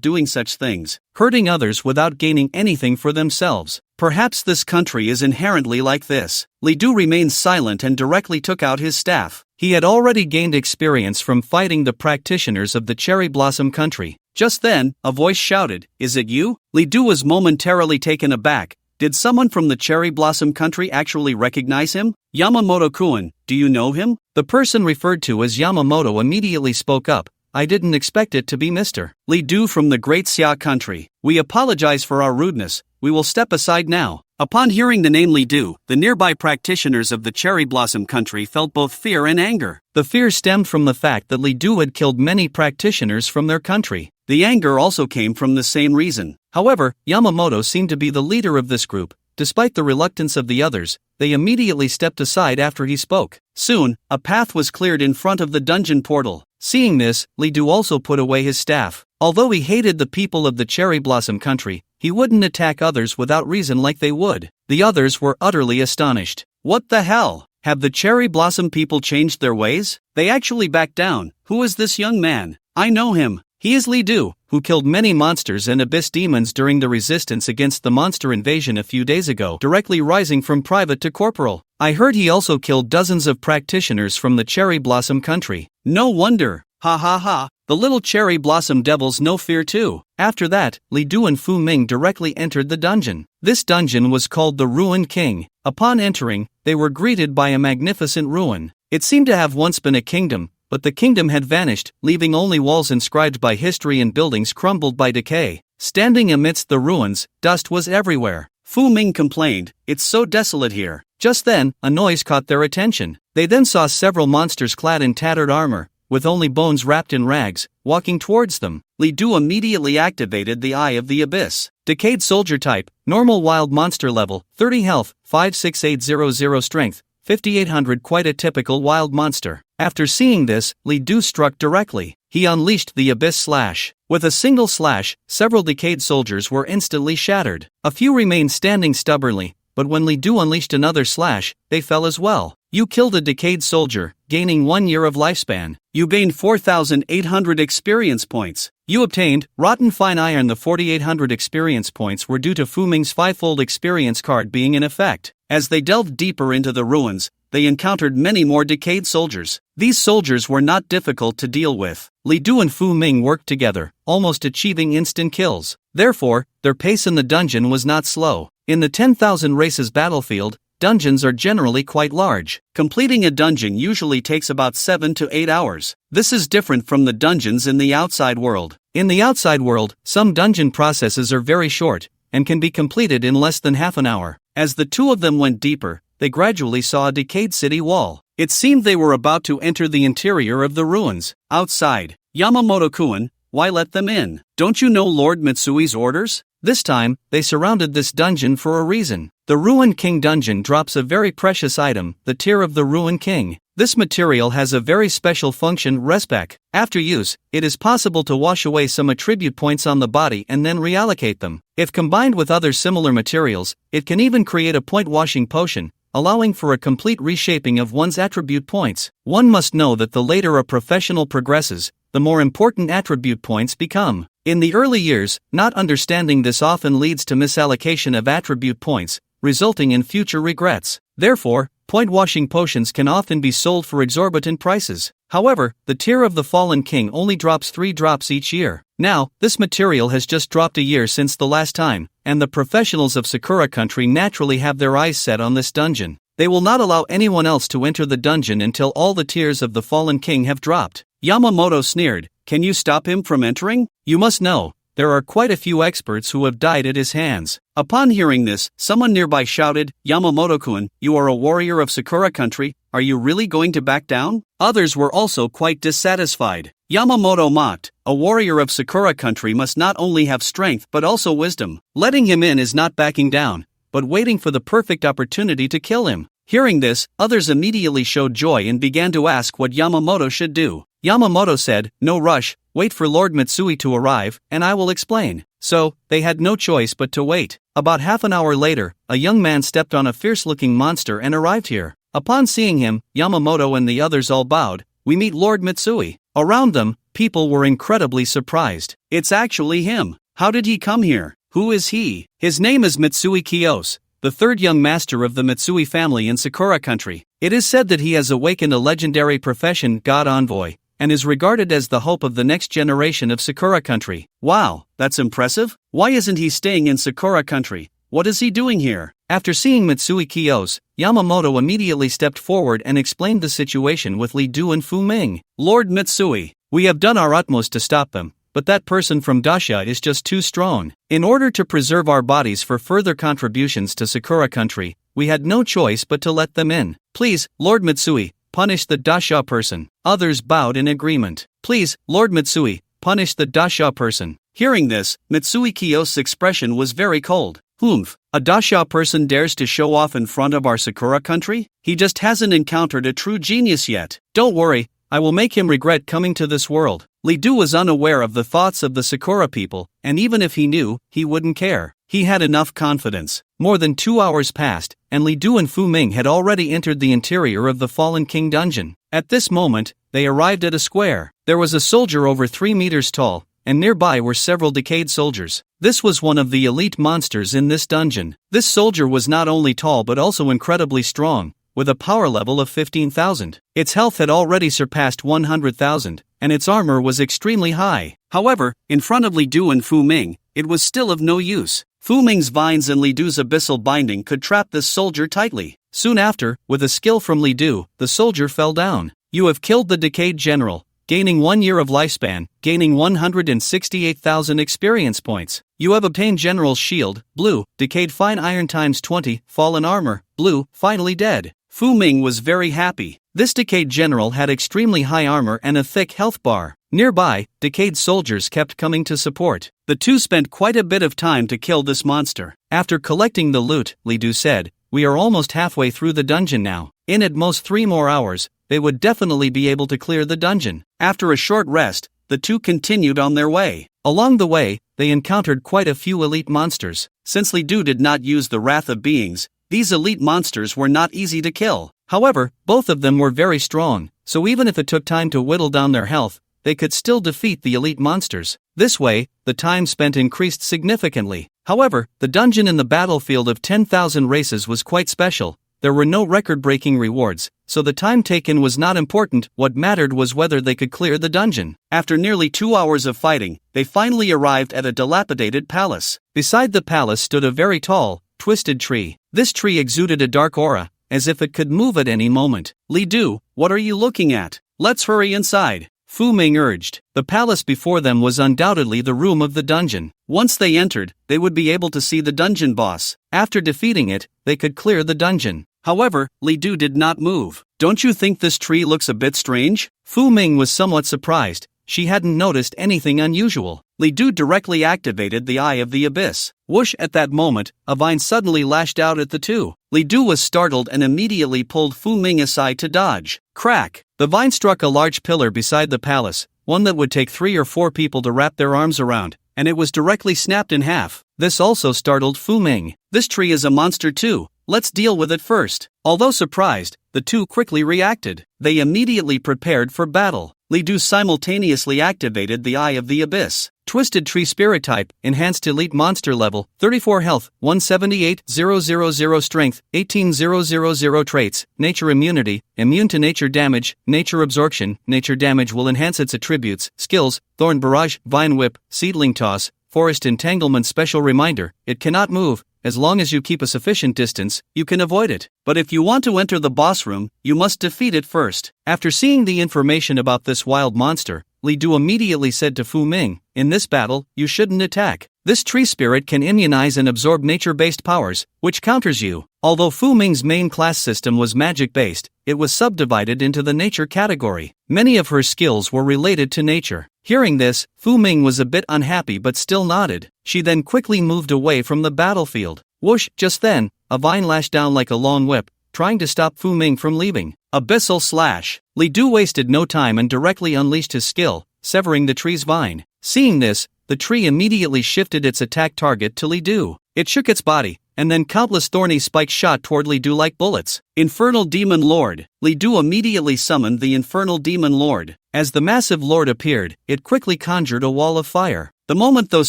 doing such things, hurting others without gaining anything for themselves. Perhaps this country is inherently like this. Li Du remained silent and directly took out his staff. He had already gained experience from fighting the practitioners of the cherry blossom country. Just then, a voice shouted, "Is it you?" Li Du was momentarily taken aback. Did someone from the cherry blossom country actually recognize him? "Yamamoto-kun, do you know him?" The person referred to as Yamamoto immediately spoke up. "I didn't expect it to be Mr. Li Du from the Great Xia country. We apologize for our rudeness, we will step aside now." Upon hearing the name Li Du, the nearby practitioners of the cherry blossom country felt both fear and anger. The fear stemmed from the fact that Li Du had killed many practitioners from their country. The anger also came from the same reason. However, Yamamoto seemed to be the leader of this group. Despite the reluctance of the others, they immediately stepped aside after he spoke. Soon, a path was cleared in front of the dungeon portal. Seeing this, Li Du also put away his staff. Although he hated the people of the cherry blossom country, he wouldn't attack others without reason like they would. The others were utterly astonished. What the hell? Have the cherry blossom people changed their ways? They actually backed down. Who is this young man? I know him. He is Li Du, who killed many monsters and abyss demons during the resistance against the monster invasion a few days ago, directly rising from private to corporal. I heard he also killed dozens of practitioners from the Cherry Blossom country. No wonder. Ha ha ha. The little Cherry Blossom devils no fear too. After that, Li Du and Fu Ming directly entered the dungeon. This dungeon was called the Ruined King. Upon entering, they were greeted by a magnificent ruin. It seemed to have once been a kingdom, but the kingdom had vanished, leaving only walls inscribed by history and buildings crumbled by decay. Standing amidst the ruins, dust was everywhere. Fu Ming complained, "It's so desolate here." Just then, a noise caught their attention. They then saw several monsters clad in tattered armor, with only bones wrapped in rags, walking towards them. Li Du immediately activated the Eye of the Abyss. Decayed soldier type, normal wild monster level, 30 health, 56800 strength, 5800, quite a typical wild monster. After seeing this, Li Du struck directly. He unleashed the Abyss Slash. With a single slash, several decayed soldiers were instantly shattered. A few remained standing stubbornly, but when Li Du unleashed another slash, they fell as well. You killed a decayed soldier, gaining 1 year of lifespan. You gained 4,800 experience points. You obtained Rotten Fine Iron. The 4,800 experience points were due to Fu Ming's 5-fold experience card being in effect. As they delved deeper into the ruins, they encountered many more decayed soldiers. These soldiers were not difficult to deal with. Li Du and Fu Ming worked together, almost achieving instant kills. Therefore, their pace in the dungeon was not slow. In the 10,000 races battlefield, dungeons are generally quite large. Completing a dungeon usually takes about 7 to 8 hours. This is different from the dungeons in the outside world. In the outside world, some dungeon processes are very short, and can be completed in less than half an hour. As the two of them went deeper, they gradually saw a decayed city wall. It seemed they were about to enter the interior of the ruins. Outside, Yamamoto-kun, why let them in? Don't you know Lord Mitsui's orders? This time, they surrounded this dungeon for a reason. The Ruined King dungeon drops a very precious item, the Tear of the Ruined King. This material has a very special function, respec. After use, it is possible to wash away some attribute points on the body and then reallocate them. If combined with other similar materials, it can even create a point washing potion, allowing for a complete reshaping of one's attribute points. One must know that the later a professional progresses, the more important attribute points become. In the early years, not understanding this often leads to misallocation of attribute points, resulting in future regrets. Therefore, point washing potions can often be sold for exorbitant prices. However, the Tear of the Fallen King only drops 3 drops each year. Now, this material has just dropped a year since the last time, and the professionals of Sakura country naturally have their eyes set on this dungeon. They will not allow anyone else to enter the dungeon until all the Tears of the Fallen King have dropped. Yamamoto sneered, "Can you stop him from entering? You must know, there are quite a few experts who have died at his hands." Upon hearing this, someone nearby shouted, "Yamamoto-kun, you are a warrior of Sakura country, are you really going to back down?" Others were also quite dissatisfied. Yamamoto mocked, "A warrior of Sakura country must not only have strength but also wisdom. Letting him in is not backing down, but waiting for the perfect opportunity to kill him." Hearing this, others immediately showed joy and began to ask what Yamamoto should do. Yamamoto said, "No rush, wait for Lord Mitsui to arrive, and I will explain." So, they had no choice but to wait. About half an hour later, a young man stepped on a fierce-looking monster and arrived here. Upon seeing him, Yamamoto and the others all bowed. "We meet Lord Mitsui." Around them, people were incredibly surprised. "It's actually him. How did he come here? Who is he?" "His name is Mitsui Kiyose, the third young master of the Mitsui family in Sakura country. It is said that he has awakened a legendary profession, God Envoy, and is regarded as the hope of the next generation of Sakura country." "Wow, that's impressive. Why isn't he staying in Sakura country? What is he doing here?" After seeing Mitsui Kiyose, Yamamoto immediately stepped forward and explained the situation with Li Du and Fu Ming. "Lord Mitsui, we have done our utmost to stop them, but that person from Dasha is just too strong. In order to preserve our bodies for further contributions to Sakura country, we had no choice but to let them in. Please, Lord Mitsui, punish the Dasha person." Others bowed in agreement. "Please, Lord Mitsui, punish the Dasha person." Hearing this, Mitsui Kiyose's expression was very cold. "Humph, a Dasha person dares to show off in front of our Sakura country? He just hasn't encountered a true genius yet. Don't worry, I will make him regret coming to this world." Li Du was unaware of the thoughts of the Sakura people, and even if he knew, he wouldn't care. He had enough confidence. More than 2 hours passed, and Li Du and Fu Ming had already entered the interior of the Fallen King dungeon. At this moment, they arrived at a square. There was a soldier over 3 meters tall, and nearby were several decayed soldiers. This was one of the elite monsters in this dungeon. This soldier was not only tall but also incredibly strong, with a power level of 15,000. Its health had already surpassed 100,000, and its armor was extremely high. However, in front of Li Du and Fu Ming, it was still of no use. Fu Ming's vines and Li Du's abyssal binding could trap this soldier tightly. Soon after, with a skill from Li Du, the soldier fell down. You have killed the decayed general, gaining 1 year of lifespan, gaining 168,000 experience points. You have obtained General's Shield, blue, decayed fine iron times 20, fallen armor, blue, finally dead. Fu Ming was very happy. This decayed general had extremely high armor and a thick health bar. Nearby, decayed soldiers kept coming to support. The two spent quite a bit of time to kill this monster. After collecting the loot, Li Du said, "We are almost halfway through the dungeon now. In at most 3 more hours, they would definitely be able to clear the dungeon." After a short rest, the two continued on their way. Along the way, they encountered quite a few elite monsters. Since Li Du did not use the Wrath of Beings, these elite monsters were not easy to kill. However, both of them were very strong, so even if it took time to whittle down their health, they could still defeat the elite monsters. This way, the time spent increased significantly. However, the dungeon in the battlefield of 10,000 races was quite special. There were no record-breaking rewards, so the time taken was not important. What mattered was whether they could clear the dungeon. After nearly 2 hours of fighting, they finally arrived at a dilapidated palace. Beside the palace stood a very tall, twisted tree. This tree exuded a dark aura, as if it could move at any moment. "Li Du, what are you looking at? Let's hurry inside," Fu Ming urged. The palace before them was undoubtedly the room of the dungeon. Once they entered, they would be able to see the dungeon boss. After defeating it, they could clear the dungeon. However, Li Du did not move. "Don't you think this tree looks a bit strange?" Fu Ming was somewhat surprised. She hadn't noticed anything unusual. Li Du directly activated the Eye of the Abyss. Whoosh! At that moment, a vine suddenly lashed out at the two. Li Du was startled and immediately pulled Fu Ming aside to dodge. Crack! The vine struck a large pillar beside the palace, one that would take 3 or 4 people to wrap their arms around, and it was directly snapped in half. This also startled Fu Ming. "This tree is a monster too. Let's deal with it first." Although surprised, the two quickly reacted. They immediately prepared for battle. Li Du simultaneously activated the Eye of the Abyss. Twisted Tree Spirit Type, Enhanced Elite Monster Level, 34 Health, 178,000 Strength, 18,000 Traits, Nature Immunity, Immune to Nature Damage, Nature Absorption, Nature Damage will enhance its attributes, skills, Thorn Barrage, Vine Whip, Seedling Toss, Forest Entanglement. Special reminder, it cannot move. As long as you keep a sufficient distance, you can avoid it. But if you want to enter the boss room, you must defeat it first. After seeing the information about this wild monster, Li Du immediately said to Fu Ming, "In this battle, you shouldn't attack. This tree spirit can immunize and absorb nature-based powers, which counters you." Although Fu Ming's main class system was magic-based, it was subdivided into the nature category. Many of her skills were related to nature. Hearing this, Fu Ming was a bit unhappy but still nodded. She then quickly moved away from the battlefield. Whoosh! Just then, a vine lashed down like a long whip, trying to stop Fu Ming from leaving. Abyssal Slash! Li Du wasted no time and directly unleashed his skill, severing the tree's vine. Seeing this, the tree immediately shifted its attack target to Li Du. It shook its body, and then countless thorny spikes shot toward Li Du like bullets. Infernal Demon Lord! Li Du immediately summoned the Infernal Demon Lord. As the massive lord appeared, it quickly conjured a wall of fire. The moment those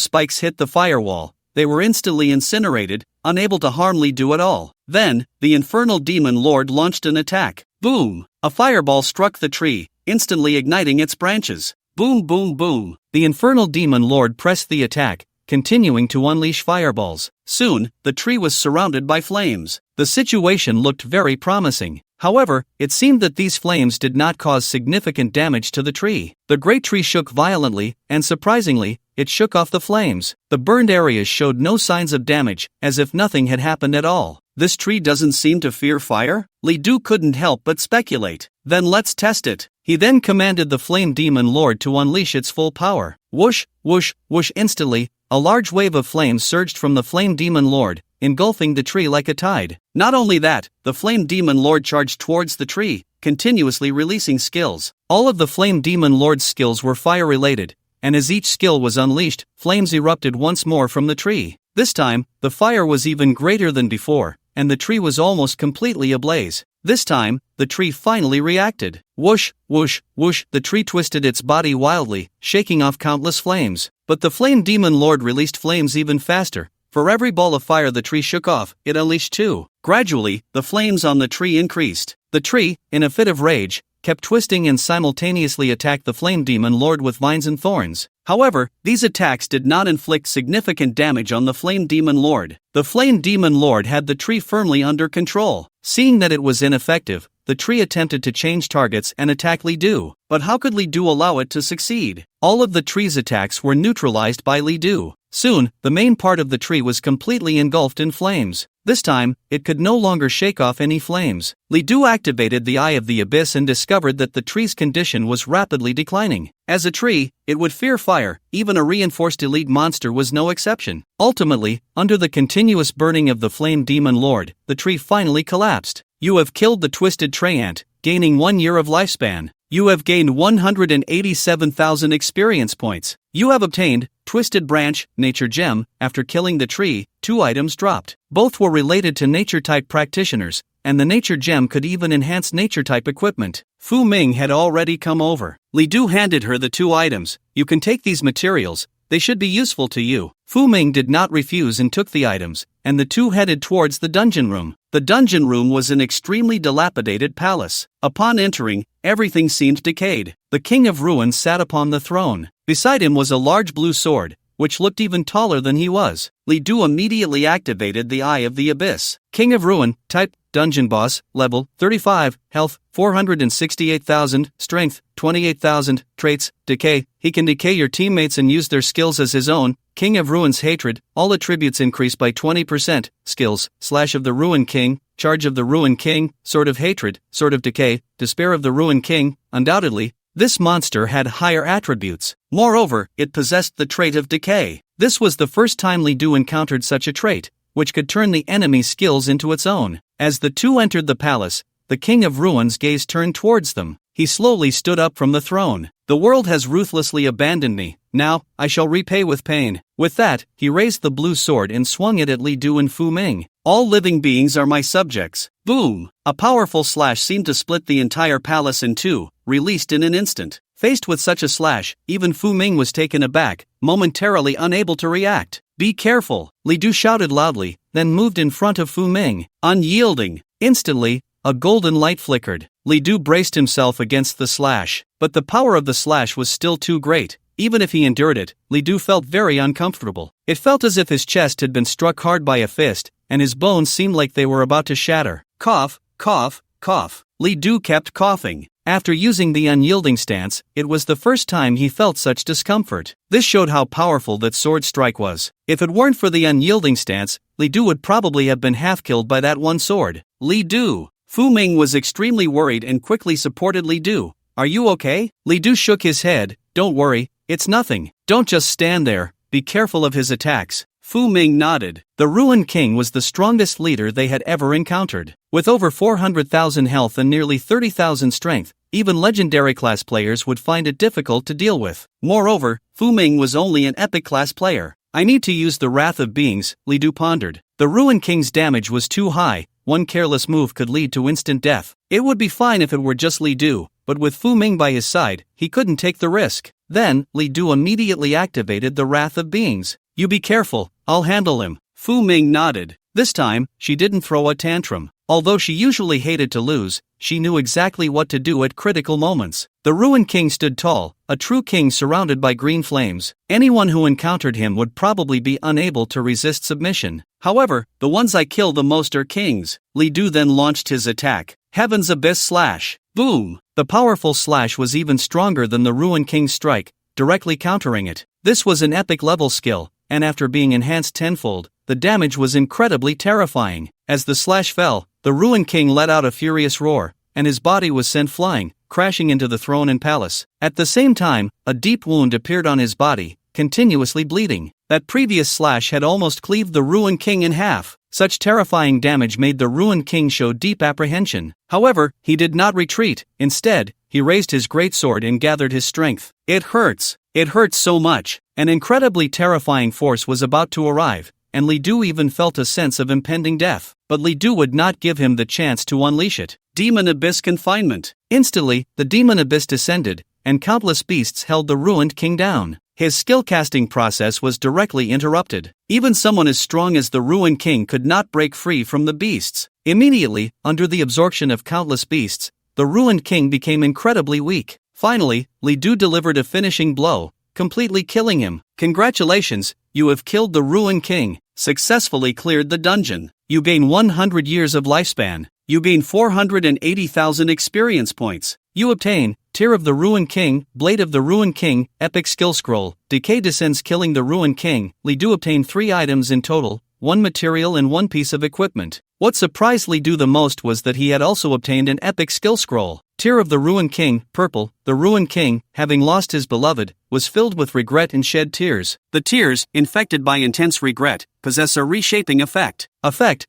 spikes hit the firewall, they were instantly incinerated, unable to harm Li Du at all. Then, the Infernal Demon Lord launched an attack. Boom! A fireball struck the tree, instantly igniting its branches. Boom boom boom! The Infernal Demon Lord pressed the attack, continuing to unleash fireballs. Soon, the tree was surrounded by flames. The situation looked very promising. However, it seemed that these flames did not cause significant damage to the tree. The great tree shook violently, and surprisingly, it shook off the flames. The burned areas showed no signs of damage, as if nothing had happened at all. This tree doesn't seem to fear fire? Li Du couldn't help but speculate. Then let's test it. He then commanded the Flame Demon Lord to unleash its full power. Whoosh, whoosh, whoosh! Instantly, a large wave of flames surged from the Flame Demon Lord, engulfing the tree like a tide. Not only that, the Flame Demon Lord charged towards the tree, continuously releasing skills. All of the Flame Demon Lord's skills were fire-related, and as each skill was unleashed, flames erupted once more from the tree. This time, the fire was even greater than before, and the tree was almost completely ablaze. This time, the tree finally reacted. Whoosh, whoosh, whoosh, the tree twisted its body wildly, shaking off countless flames. But the flame demon lord released flames even faster. For every ball of fire the tree shook off, it unleashed two. Gradually, the flames on the tree increased. The tree, in a fit of rage, kept twisting and simultaneously attacked the flame demon lord with vines and thorns. However, these attacks did not inflict significant damage on the flame demon lord. The flame demon lord had the tree firmly under control. Seeing that it was ineffective, the tree attempted to change targets and attack Li Du. But how could Li Du allow it to succeed? All of the tree's attacks were neutralized by Li Du. Soon, the main part of the tree was completely engulfed in flames. This time, it could no longer shake off any flames. Li Du activated the Eye of the Abyss and discovered that the tree's condition was rapidly declining. As a tree, it would fear fire, even a reinforced elite monster was no exception. Ultimately, under the continuous burning of the flame demon lord, the tree finally collapsed. You have killed the twisted treant, gaining 1 year of lifespan. You have gained 187,000 experience points. You have obtained Twisted Branch, Nature Gem. After killing the tree, 2 items dropped. Both were related to nature-type practitioners, and the Nature Gem could even enhance nature-type equipment. Fu Ming had already come over. Li Du handed her the 2 items. You can take these materials, they should be useful to you. Fu Ming did not refuse and took the items, and the two headed towards the dungeon room. The dungeon room was an extremely dilapidated palace. Upon entering, everything seemed decayed. The King of Ruin sat upon the throne. Beside him was a large blue sword, which looked even taller than he was. Li Du immediately activated the Eye of the Abyss. King of Ruin, type, Dungeon Boss, level, 35, health, 468,000, strength, 28,000, traits, decay. He can decay your teammates and use their skills as his own. King of Ruin's hatred, all attributes increase by 20%. Skills, Slash of the Ruin King, Charge of the Ruin King, Sword of Hatred, Sword of Decay, Despair of the Ruin King. Undoubtedly, this monster had higher attributes. Moreover, it possessed the trait of decay. This was the first time Li Du encountered such a trait, which could turn the enemy's skills into its own. As the two entered the palace, the King of Ruin's gaze turned towards them. He slowly stood up from the throne. The world has ruthlessly abandoned me. Now, I shall repay with pain. With that, he raised the blue sword and swung it at Li Du and Fu Ming. All living beings are my subjects. Boom! A powerful slash seemed to split the entire palace in two, released in an instant. Faced with such a slash, even Fu Ming was taken aback, momentarily unable to react. Be careful, Li Du shouted loudly, then moved in front of Fu Ming. Unyielding. Instantly, a golden light flickered. Li Du braced himself against the slash, but the power of the slash was still too great. Even if he endured it, Li Du felt very uncomfortable. It felt as if his chest had been struck hard by a fist, and his bones seemed like they were about to shatter. Cough, cough, cough. Li Du kept coughing. After using the unyielding stance, it was the first time he felt such discomfort. This showed how powerful that sword strike was. If it weren't for the unyielding stance, Li Du would probably have been half-killed by that one sword. Li Du. Fu Ming was extremely worried and quickly supported Li Du. Are you okay? Li Du shook his head. Don't worry, it's nothing. Don't just stand there, be careful of his attacks. Fu Ming nodded. The Ruin King was the strongest leader they had ever encountered. With over 400,000 health and nearly 30,000 strength, even legendary class players would find it difficult to deal with. Moreover, Fu Ming was only an epic class player. I need to use the Wrath of Beings, Li Du pondered. The Ruin King's damage was too high. One careless move could lead to instant death. It would be fine if it were just Li Du, but with Fu Ming by his side, he couldn't take the risk. Then, Li Du immediately activated the Wrath of Beings. You be careful, I'll handle him. Fu Ming nodded. This time, she didn't throw a tantrum. Although she usually hated to lose, she knew exactly what to do at critical moments. The Ruin King stood tall, a true king surrounded by green flames. Anyone who encountered him would probably be unable to resist submission. However, the ones I kill the most are kings. Li Du then launched his attack. Heaven's Abyss Slash. Boom! The powerful slash was even stronger than the Ruin King's strike, directly countering it. This was an epic level skill, and after being enhanced tenfold, the damage was incredibly terrifying. As the slash fell, the Ruin King let out a furious roar, and his body was sent flying, crashing into the throne and palace. At the same time, a deep wound appeared on his body, continuously bleeding. That previous slash had almost cleaved the Ruin King in half. Such terrifying damage made the Ruin King show deep apprehension. However, he did not retreat. Instead, he raised his great sword and gathered his strength. It hurts. It hurts so much. An incredibly terrifying force was about to arrive. and Li Du even felt a sense of impending death. But Li Du would not give him the chance to unleash it. Demon Abyss Confinement. Instantly, the Demon Abyss descended, and countless beasts held the ruined king down. His skill-casting process was directly interrupted. Even someone as strong as the ruined king could not break free from the beasts. Immediately, under the absorption of countless beasts, the ruined king became incredibly weak. Finally, Li Du delivered a finishing blow, completely killing him. Congratulations, you have killed the ruined king, successfully cleared the dungeon. You gain 100 years of lifespan. You gain 480,000 experience points. You obtain Tear of the Ruined King, Blade of the Ruined King, Epic Skill Scroll, Decay descends killing the Ruined King. Li Du obtained 3 items in total, 1 material and 1 piece of equipment. What surprised Li Du the most was that he had also obtained an Epic Skill Scroll. Tear of the Ruined King, Purple. The Ruined King, having lost his beloved, was filled with regret and shed tears. The tears, infected by intense regret, possess a reshaping effect.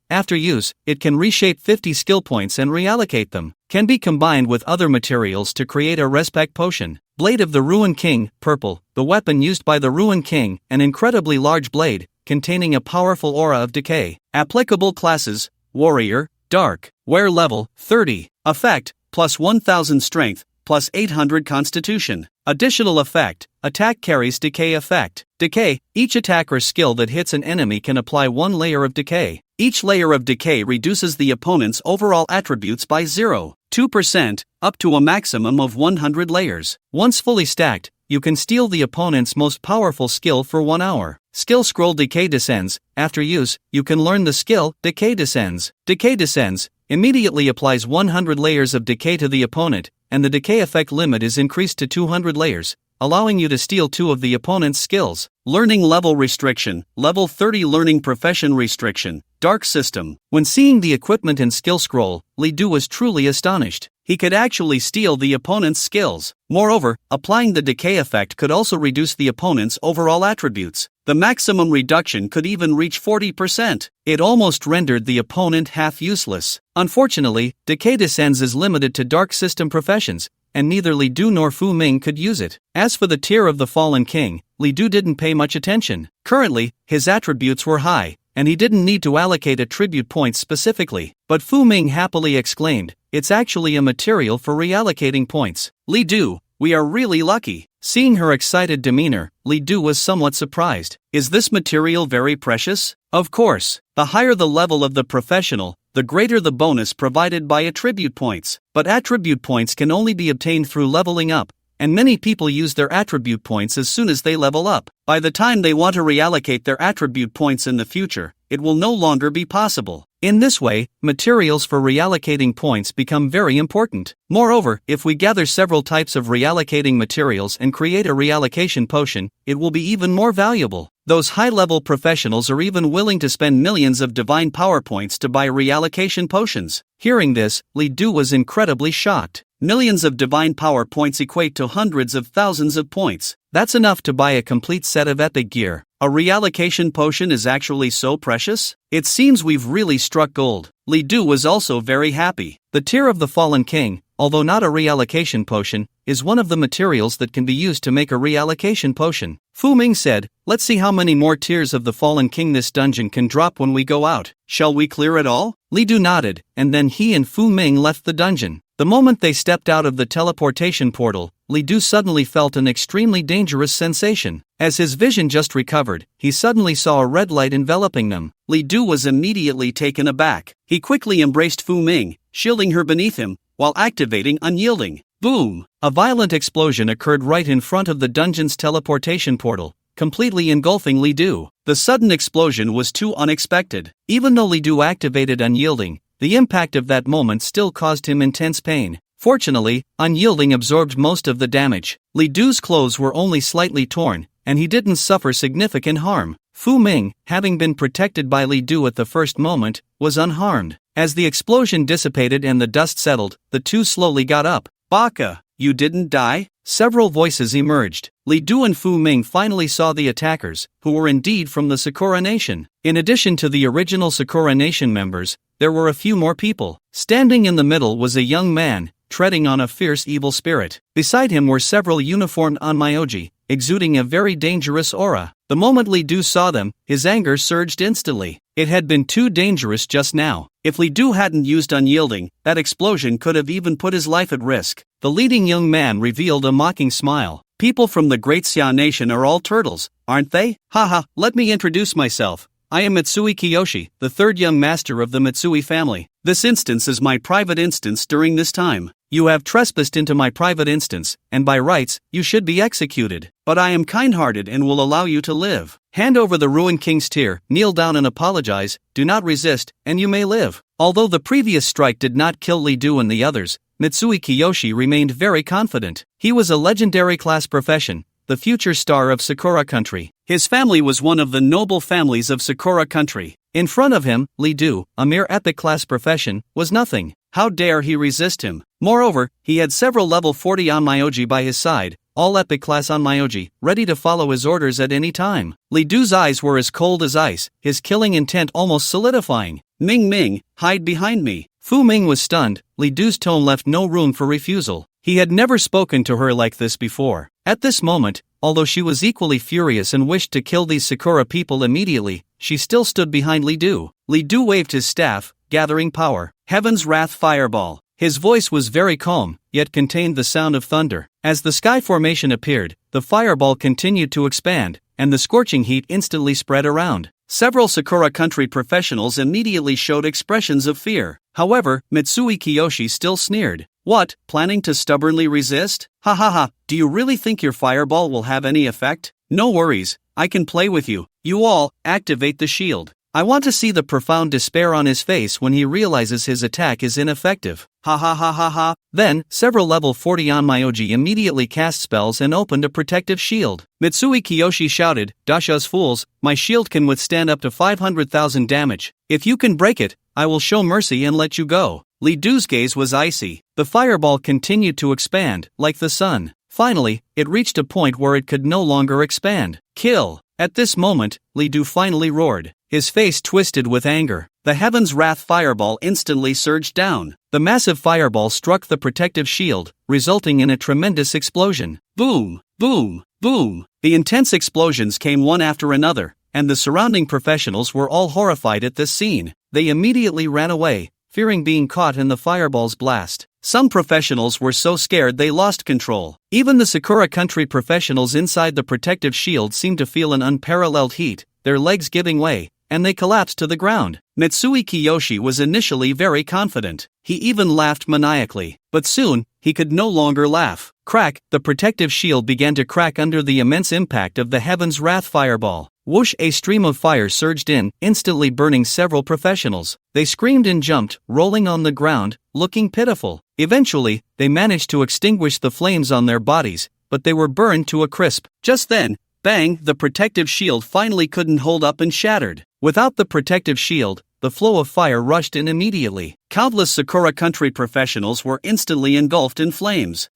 After use, it can reshape 50 skill points and reallocate them. Can be combined with other materials to create a respec potion. Blade of the Ruined King, Purple. The weapon used by the Ruined King, an incredibly large blade, containing a powerful aura of decay. Applicable classes: Warrior, Dark. Wear level, 30. Effect, plus 1000 strength, plus 800 constitution. Additional effect, attack carries decay effect. Decay, each attack or skill that hits an enemy can apply 1 layer of decay. Each layer of decay reduces the opponent's overall attributes by 0.2%, up to a maximum of 100 layers. Once fully stacked, you can steal the opponent's most powerful skill for 1 hour. Skill Scroll Decay descends. After use, you can learn the skill Decay descends. Decay descends immediately applies 100 layers of decay to the opponent, and the decay effect limit is increased to 200 layers, allowing you to steal 2 of the opponent's skills. Learning Level Restriction, Level 30 Learning Profession Restriction, Dark System. When seeing the equipment and skill scroll, Li Du was truly astonished. He could actually steal the opponent's skills. Moreover, applying the decay effect could also reduce the opponent's overall attributes. The maximum reduction could even reach 40%. It almost rendered the opponent half useless. Unfortunately, Decay Descends is limited to Dark System professions, and neither Li Du nor Fu Ming could use it. As for the Tear of the Fallen King, Li Du didn't pay much attention. Currently, his attributes were high, and he didn't need to allocate attribute points specifically. But Fu Ming happily exclaimed, "It's actually a material for reallocating points. Li Du, we are really lucky." Seeing her excited demeanor, Li Du was somewhat surprised. Is this material very precious? Of course. The higher the level of the professional, the greater the bonus provided by attribute points. But attribute points can only be obtained through leveling up, and many people use their attribute points as soon as they level up. By the time they want to reallocate their attribute points in the future, it will no longer be possible. In this way, materials for reallocating points become very important. Moreover, if we gather several types of reallocating materials and create a reallocation potion, it will be even more valuable. Those high-level professionals are even willing to spend millions of divine power points to buy reallocation potions. Hearing this, Li Du was incredibly shocked. Millions of divine power points equate to hundreds of thousands of points. That's enough to buy a complete set of epic gear. A reallocation potion is actually so precious? It seems we've really struck gold. Li Du was also very happy. The Tear of the Fallen King, although not a reallocation potion, is one of the materials that can be used to make a reallocation potion. Fu Ming said, "Let's see how many more Tears of the Fallen King this dungeon can drop when we go out. Shall we clear it all?" Li Du nodded, and then he and Fu Ming left the dungeon. The moment they stepped out of the teleportation portal, Li Du suddenly felt an extremely dangerous sensation. As his vision just recovered, he suddenly saw a red light enveloping them. Li Du was immediately taken aback. He quickly embraced Fu Ming, shielding her beneath him, while activating Unyielding. Boom! A violent explosion occurred right in front of the dungeon's teleportation portal, completely engulfing Li Du. The sudden explosion was too unexpected. Even though Li Du activated Unyielding, the impact of that moment still caused him intense pain. Fortunately, Unyielding absorbed most of the damage. Li Du's clothes were only slightly torn, and he didn't suffer significant harm. Fu Ming, having been protected by Li Du at the first moment, was unharmed. As the explosion dissipated and the dust settled, the two slowly got up. "Baka, you didn't die?" Several voices emerged. Li Du and Fu Ming finally saw the attackers, who were indeed from the Sakura Nation. In addition to the original Sakura Nation members, there were a few more people. Standing in the middle was a young man, treading on a fierce evil spirit. Beside him were several uniformed onmyoji, exuding a very dangerous aura. The moment Li Du saw them, his anger surged instantly. It had been too dangerous just now. If Li Du hadn't used unyielding, that explosion could have even put his life at risk. The leading young man revealed a mocking smile. People from the Great Xia Nation are all turtles, aren't they? Haha, let me introduce myself. I am Mitsui Kiyoshi, the third young master of the Mitsui family. This instance is my private instance during this time. You have trespassed into my private instance, and by rights, you should be executed. But I am kind-hearted and will allow you to live. Hand over the Ruined King's tear, kneel down and apologize, do not resist, and you may live. Although the previous strike did not kill Li Du and the others, Mitsui Kiyoshi remained very confident. He was a legendary class profession, the future star of Sakura country. His family was one of the noble families of Sakura country. In front of him, Li Du, a mere epic class profession, was nothing. How dare he resist him? Moreover, he had several level 40 Onmyoji by his side, all epic class Onmyoji, ready to follow his orders at any time. Li Du's eyes were as cold as ice, his killing intent almost solidifying. Ming Ming, hide behind me. Fu Ming was stunned. Li Du's tone left no room for refusal. He had never spoken to her like this before. At this moment, although she was equally furious and wished to kill these Sakura people immediately, she still stood behind Li Du. Li Du waved his staff, gathering power. Heaven's Wrath Fireball. His voice was very calm, yet contained the sound of thunder. As the sky formation appeared, the fireball continued to expand, and the scorching heat instantly spread around. Several Sakura country professionals immediately showed expressions of fear. However, Mitsui Kiyoshi still sneered. What, planning to stubbornly resist? Ha ha ha, do you really think your fireball will have any effect? No worries, I can play with you. You all, activate the shield. I want to see the profound despair on his face when he realizes his attack is ineffective. Ha ha ha ha ha. Then, several level 40 Onmyoji immediately cast spells and opened a protective shield. Mitsui Kiyoshi shouted, Dasha's fools, my shield can withstand up to 500,000 damage. If you can break it, I will show mercy and let you go. Li Du's gaze was icy. The fireball continued to expand, like the sun. Finally, it reached a point where it could no longer expand. Kill! At this moment, Li Du finally roared. His face twisted with anger. The Heaven's Wrath Fireball instantly surged down. The massive fireball struck the protective shield, resulting in a tremendous explosion. Boom! Boom! Boom! The intense explosions came one after another, and the surrounding professionals were all horrified at this scene. They immediately ran away, fearing being caught in the fireball's blast. Some professionals were so scared they lost control. Even the Sakura country professionals inside the protective shield seemed to feel an unparalleled heat, their legs giving way, and they collapsed to the ground. Mitsui Kiyoshi was initially very confident. He even laughed maniacally. But soon, he could no longer laugh. Crack! The protective shield began to crack under the immense impact of the Heaven's Wrath Fireball. Whoosh! A stream of fire surged in, instantly burning several professionals. They screamed and jumped, rolling on the ground, looking pitiful. Eventually, they managed to extinguish the flames on their bodies, but they were burned to a crisp. Just then, bang! The protective shield finally couldn't hold up and shattered. Without the protective shield, the flow of fire rushed in immediately. Countless Sakura country professionals were instantly engulfed in flames.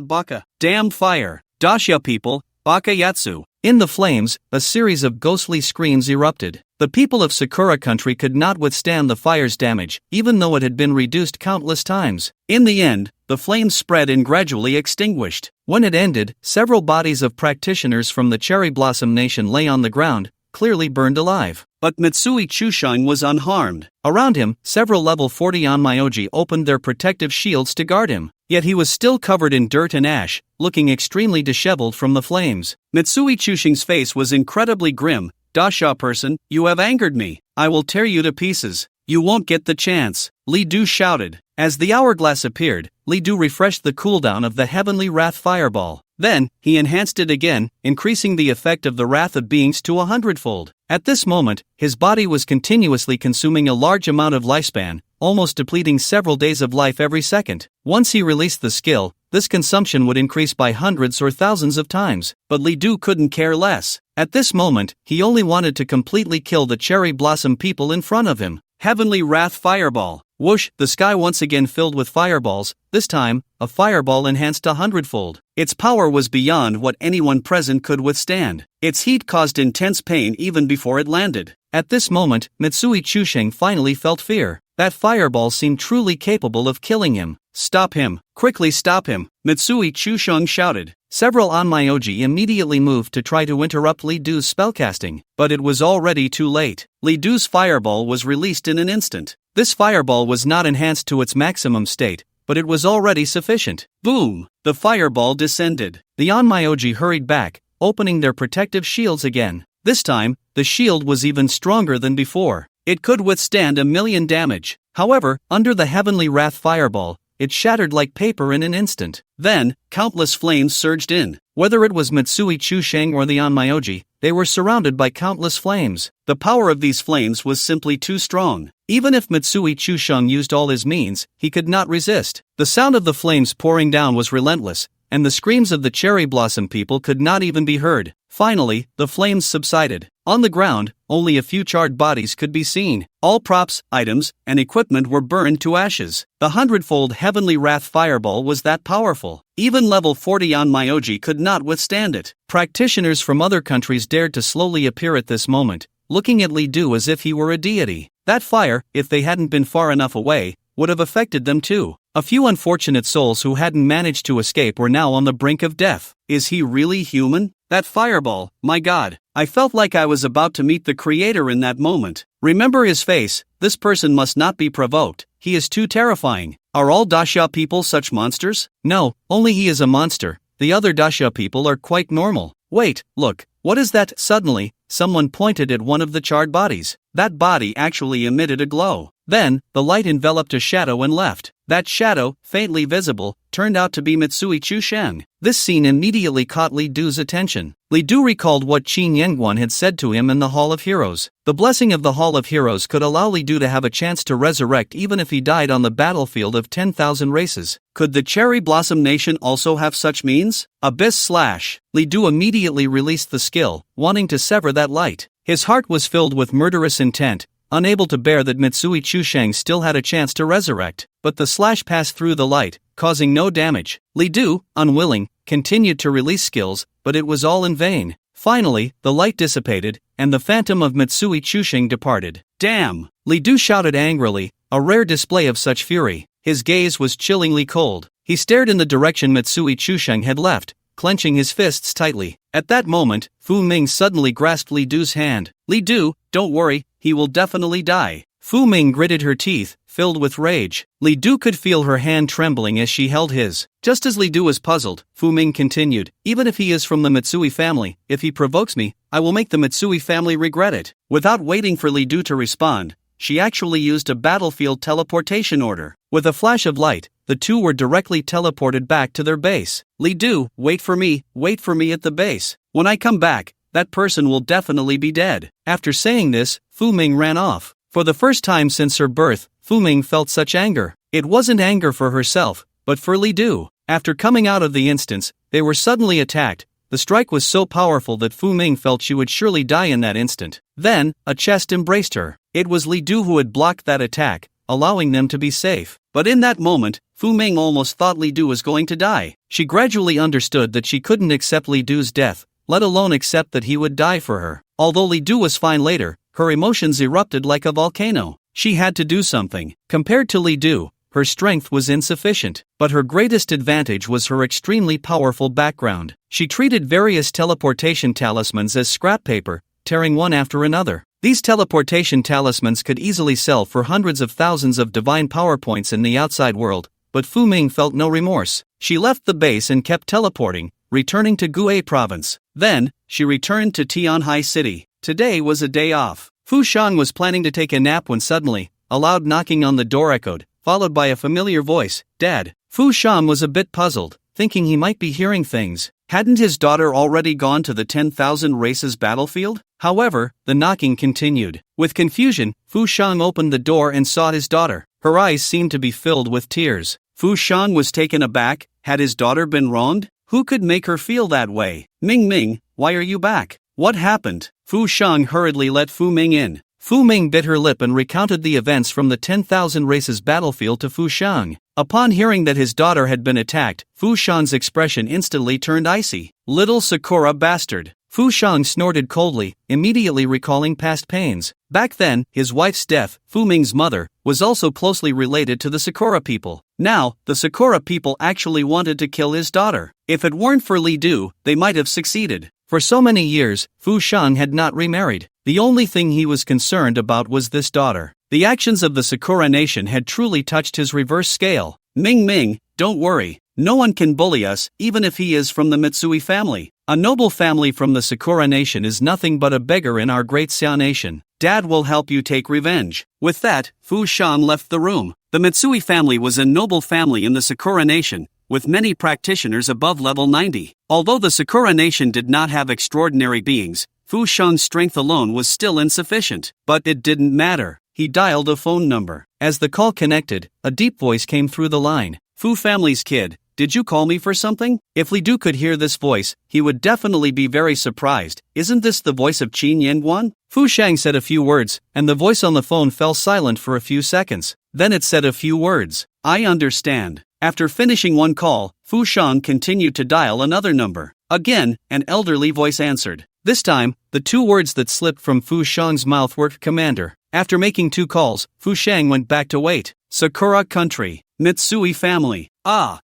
Baka. Damn fire. Dasha people, Baka Yatsu. In the flames, a series of ghostly screams erupted. The people of Sakura country could not withstand the fire's damage, even though it had been reduced countless times. In the end, the flames spread and gradually extinguished. When it ended, several bodies of practitioners from the Cherry Blossom Nation lay on the ground, clearly burned alive. But Mitsui Chushine was unharmed. Around him, several level 40 Onmyoji opened their protective shields to guard him. Yet he was still covered in dirt and ash, looking extremely disheveled from the flames. Mitsui Chushine's face was incredibly grim. Dasha person, you have angered me. I will tear you to pieces. You won't get the chance. Li Du shouted. As the hourglass appeared, Li Du refreshed the cooldown of the Heavenly Wrath Fireball. Then, he enhanced it again, increasing the effect of the Wrath of Beings to 100-fold. At this moment, his body was continuously consuming a large amount of lifespan, almost depleting several days of life every second. Once he released the skill, this consumption would increase by hundreds or thousands of times, but Li Du couldn't care less. At this moment, he only wanted to completely kill the Cherry Blossom people in front of him. Heavenly Wrath Fireball. Whoosh! The sky once again filled with fireballs. This time, a fireball enhanced 100-fold. Its power was beyond what anyone present could withstand. Its heat caused intense pain even before it landed. At this moment, Mitsui Chushing finally felt fear. That fireball seemed truly capable of killing him. Stop him! Quickly stop him! Mitsui Chusheng shouted. Several Onmyoji immediately moved to try to interrupt Li Du's spellcasting, but it was already too late. Li Du's fireball was released in an instant. This fireball was not enhanced to its maximum state, but it was already sufficient. Boom! The fireball descended. The Onmyoji hurried back, opening their protective shields again. This time, the shield was even stronger than before. It could withstand 1,000,000 damage. However, under the Heavenly Wrath fireball, it shattered like paper in an instant. Then, countless flames surged in. Whether it was Mitsui Chusheng or the Onmyoji, they were surrounded by countless flames. The power of these flames was simply too strong. Even if Mitsui Chusheng used all his means, he could not resist. The sound of the flames pouring down was relentless, and the screams of the cherry blossom people could not even be heard. Finally, the flames subsided. On the ground, only a few charred bodies could be seen. All props, items, and equipment were burned to ashes. The 100-fold Heavenly Wrath fireball was that powerful. Even level 40 Onmyoji could not withstand it. Practitioners from other countries dared to slowly appear at this moment, looking at Li Du as if he were a deity. That fire, if they hadn't been far enough away, would have affected them too. A few unfortunate souls who hadn't managed to escape were now on the brink of death. Is he really human? That fireball, my god. I felt like I was about to meet the creator in that moment. Remember his face, this person must not be provoked, he is too terrifying. Are all Dasha people such monsters? No, only he is a monster, the other Dasha people are quite normal. Wait, look, what is that? Suddenly, someone pointed at one of the charred bodies. That body actually emitted a glow. Then, the light enveloped a shadow and left. That shadow, faintly visible, turned out to be Mitsui Chusheng. This scene immediately caught Li Du's attention. Li Du recalled what Qin Yengguan had said to him in the Hall of Heroes. The blessing of the Hall of Heroes could allow Li Du to have a chance to resurrect even if he died on the battlefield of 10,000 races. Could the Cherry Blossom Nation also have such means? Abyss Slash. Li Du immediately released the skill, wanting to sever that light. His heart was filled with murderous intent, unable to bear that Mitsui Chusheng still had a chance to resurrect. But the slash passed through the light, causing no damage. Li Du, unwilling, continued to release skills, but it was all in vain. Finally, the light dissipated, and the phantom of Mitsui Chusheng departed. Damn! Li Du shouted angrily, a rare display of such fury. His gaze was chillingly cold. He stared in the direction Mitsui Chusheng had left, clenching his fists tightly. At that moment, Fu Ming suddenly grasped Li Du's hand. Li Du, don't worry, he will definitely die. Fu Ming gritted her teeth, filled with rage. Li Du could feel her hand trembling as she held his. Just as Li Du was puzzled, Fu Ming continued, even if he is from the Mitsui family, if he provokes me, I will make the Mitsui family regret it. Without waiting for Li Du to respond, she actually used a battlefield teleportation order. With a flash of light, the two were directly teleported back to their base. Li Du, wait for me at the base. When I come back, that person will definitely be dead. After saying this, Fu Ming ran off. For the first time since her birth, Fu Ming felt such anger. It wasn't anger for herself, but for Li Du. After coming out of the instance, they were suddenly attacked. The strike was so powerful that Fu Ming felt she would surely die in that instant. Then, a chest embraced her. It was Li Du who had blocked that attack, allowing them to be safe. But in that moment, Fu Ming almost thought Li Du was going to die. She gradually understood that she couldn't accept Li Du's death, let alone accept that he would die for her. Although Li Du was fine later, her emotions erupted like a volcano. She had to do something. Compared to Li Du, her strength was insufficient, but her greatest advantage was her extremely powerful background. She treated various teleportation talismans as scrap paper, tearing one after another. These teleportation talismans could easily sell for hundreds of thousands of divine power points in the outside world, but Fu Ming felt no remorse. She left the base and kept teleporting, returning to Gue Province. Then, she returned to Tianhai City. Today was a day off. Fu Shang was planning to take a nap when suddenly, a loud knocking on the door echoed, followed by a familiar voice, Dad. Fu Shang was a bit puzzled, thinking he might be hearing things. Hadn't his daughter already gone to the 10,000 races battlefield? However, the knocking continued. With confusion, Fu Shang opened the door and saw his daughter. Her eyes seemed to be filled with tears. Fu Shang was taken aback. Had his daughter been wronged? Who could make her feel that way? Ming Ming, why are you back? What happened? Fu Shang hurriedly let Fu Ming in. Fu Ming bit her lip and recounted the events from the 10,000 races battlefield to Fu Shang. Upon hearing that his daughter had been attacked, Fu Shang's expression instantly turned icy. Little Sakura bastard. Fu Shang snorted coldly, immediately recalling past pains. Back then, his wife's death, Fu Ming's mother, was also closely related to the Sakura people. Now, the Sakura people actually wanted to kill his daughter. If it weren't for Li Du, they might have succeeded. For so many years, Fu Shang had not remarried. The only thing he was concerned about was this daughter. The actions of the Sakura nation had truly touched his reverse scale. Ming, don't worry. No one can bully us, even if he is from the Mitsui family. A noble family from the Sakura nation is nothing but a beggar in our great Xia nation. Dad will help you take revenge. With that, Fu Shang left the room. The Mitsui family was a noble family in the Sakura nation, with many practitioners above level 90. Although the Sakura nation did not have extraordinary beings, Fu Shang's strength alone was still insufficient. But it didn't matter. He dialed a phone number. As the call connected, a deep voice came through the line. Fu family's kid, did you call me for something? If Li Du could hear this voice, he would definitely be very surprised. Isn't this the voice of Qin Yangguan? Fu Shang said a few words, and the voice on the phone fell silent for a few seconds. Then it said a few words. I understand. After finishing one call, Fu Shang continued to dial another number. Again, an elderly voice answered. This time, the two words that slipped from Fu Shang's mouth were Commander. After making 2 calls, Fu Shang went back to wait. Sakura country. Mitsui family.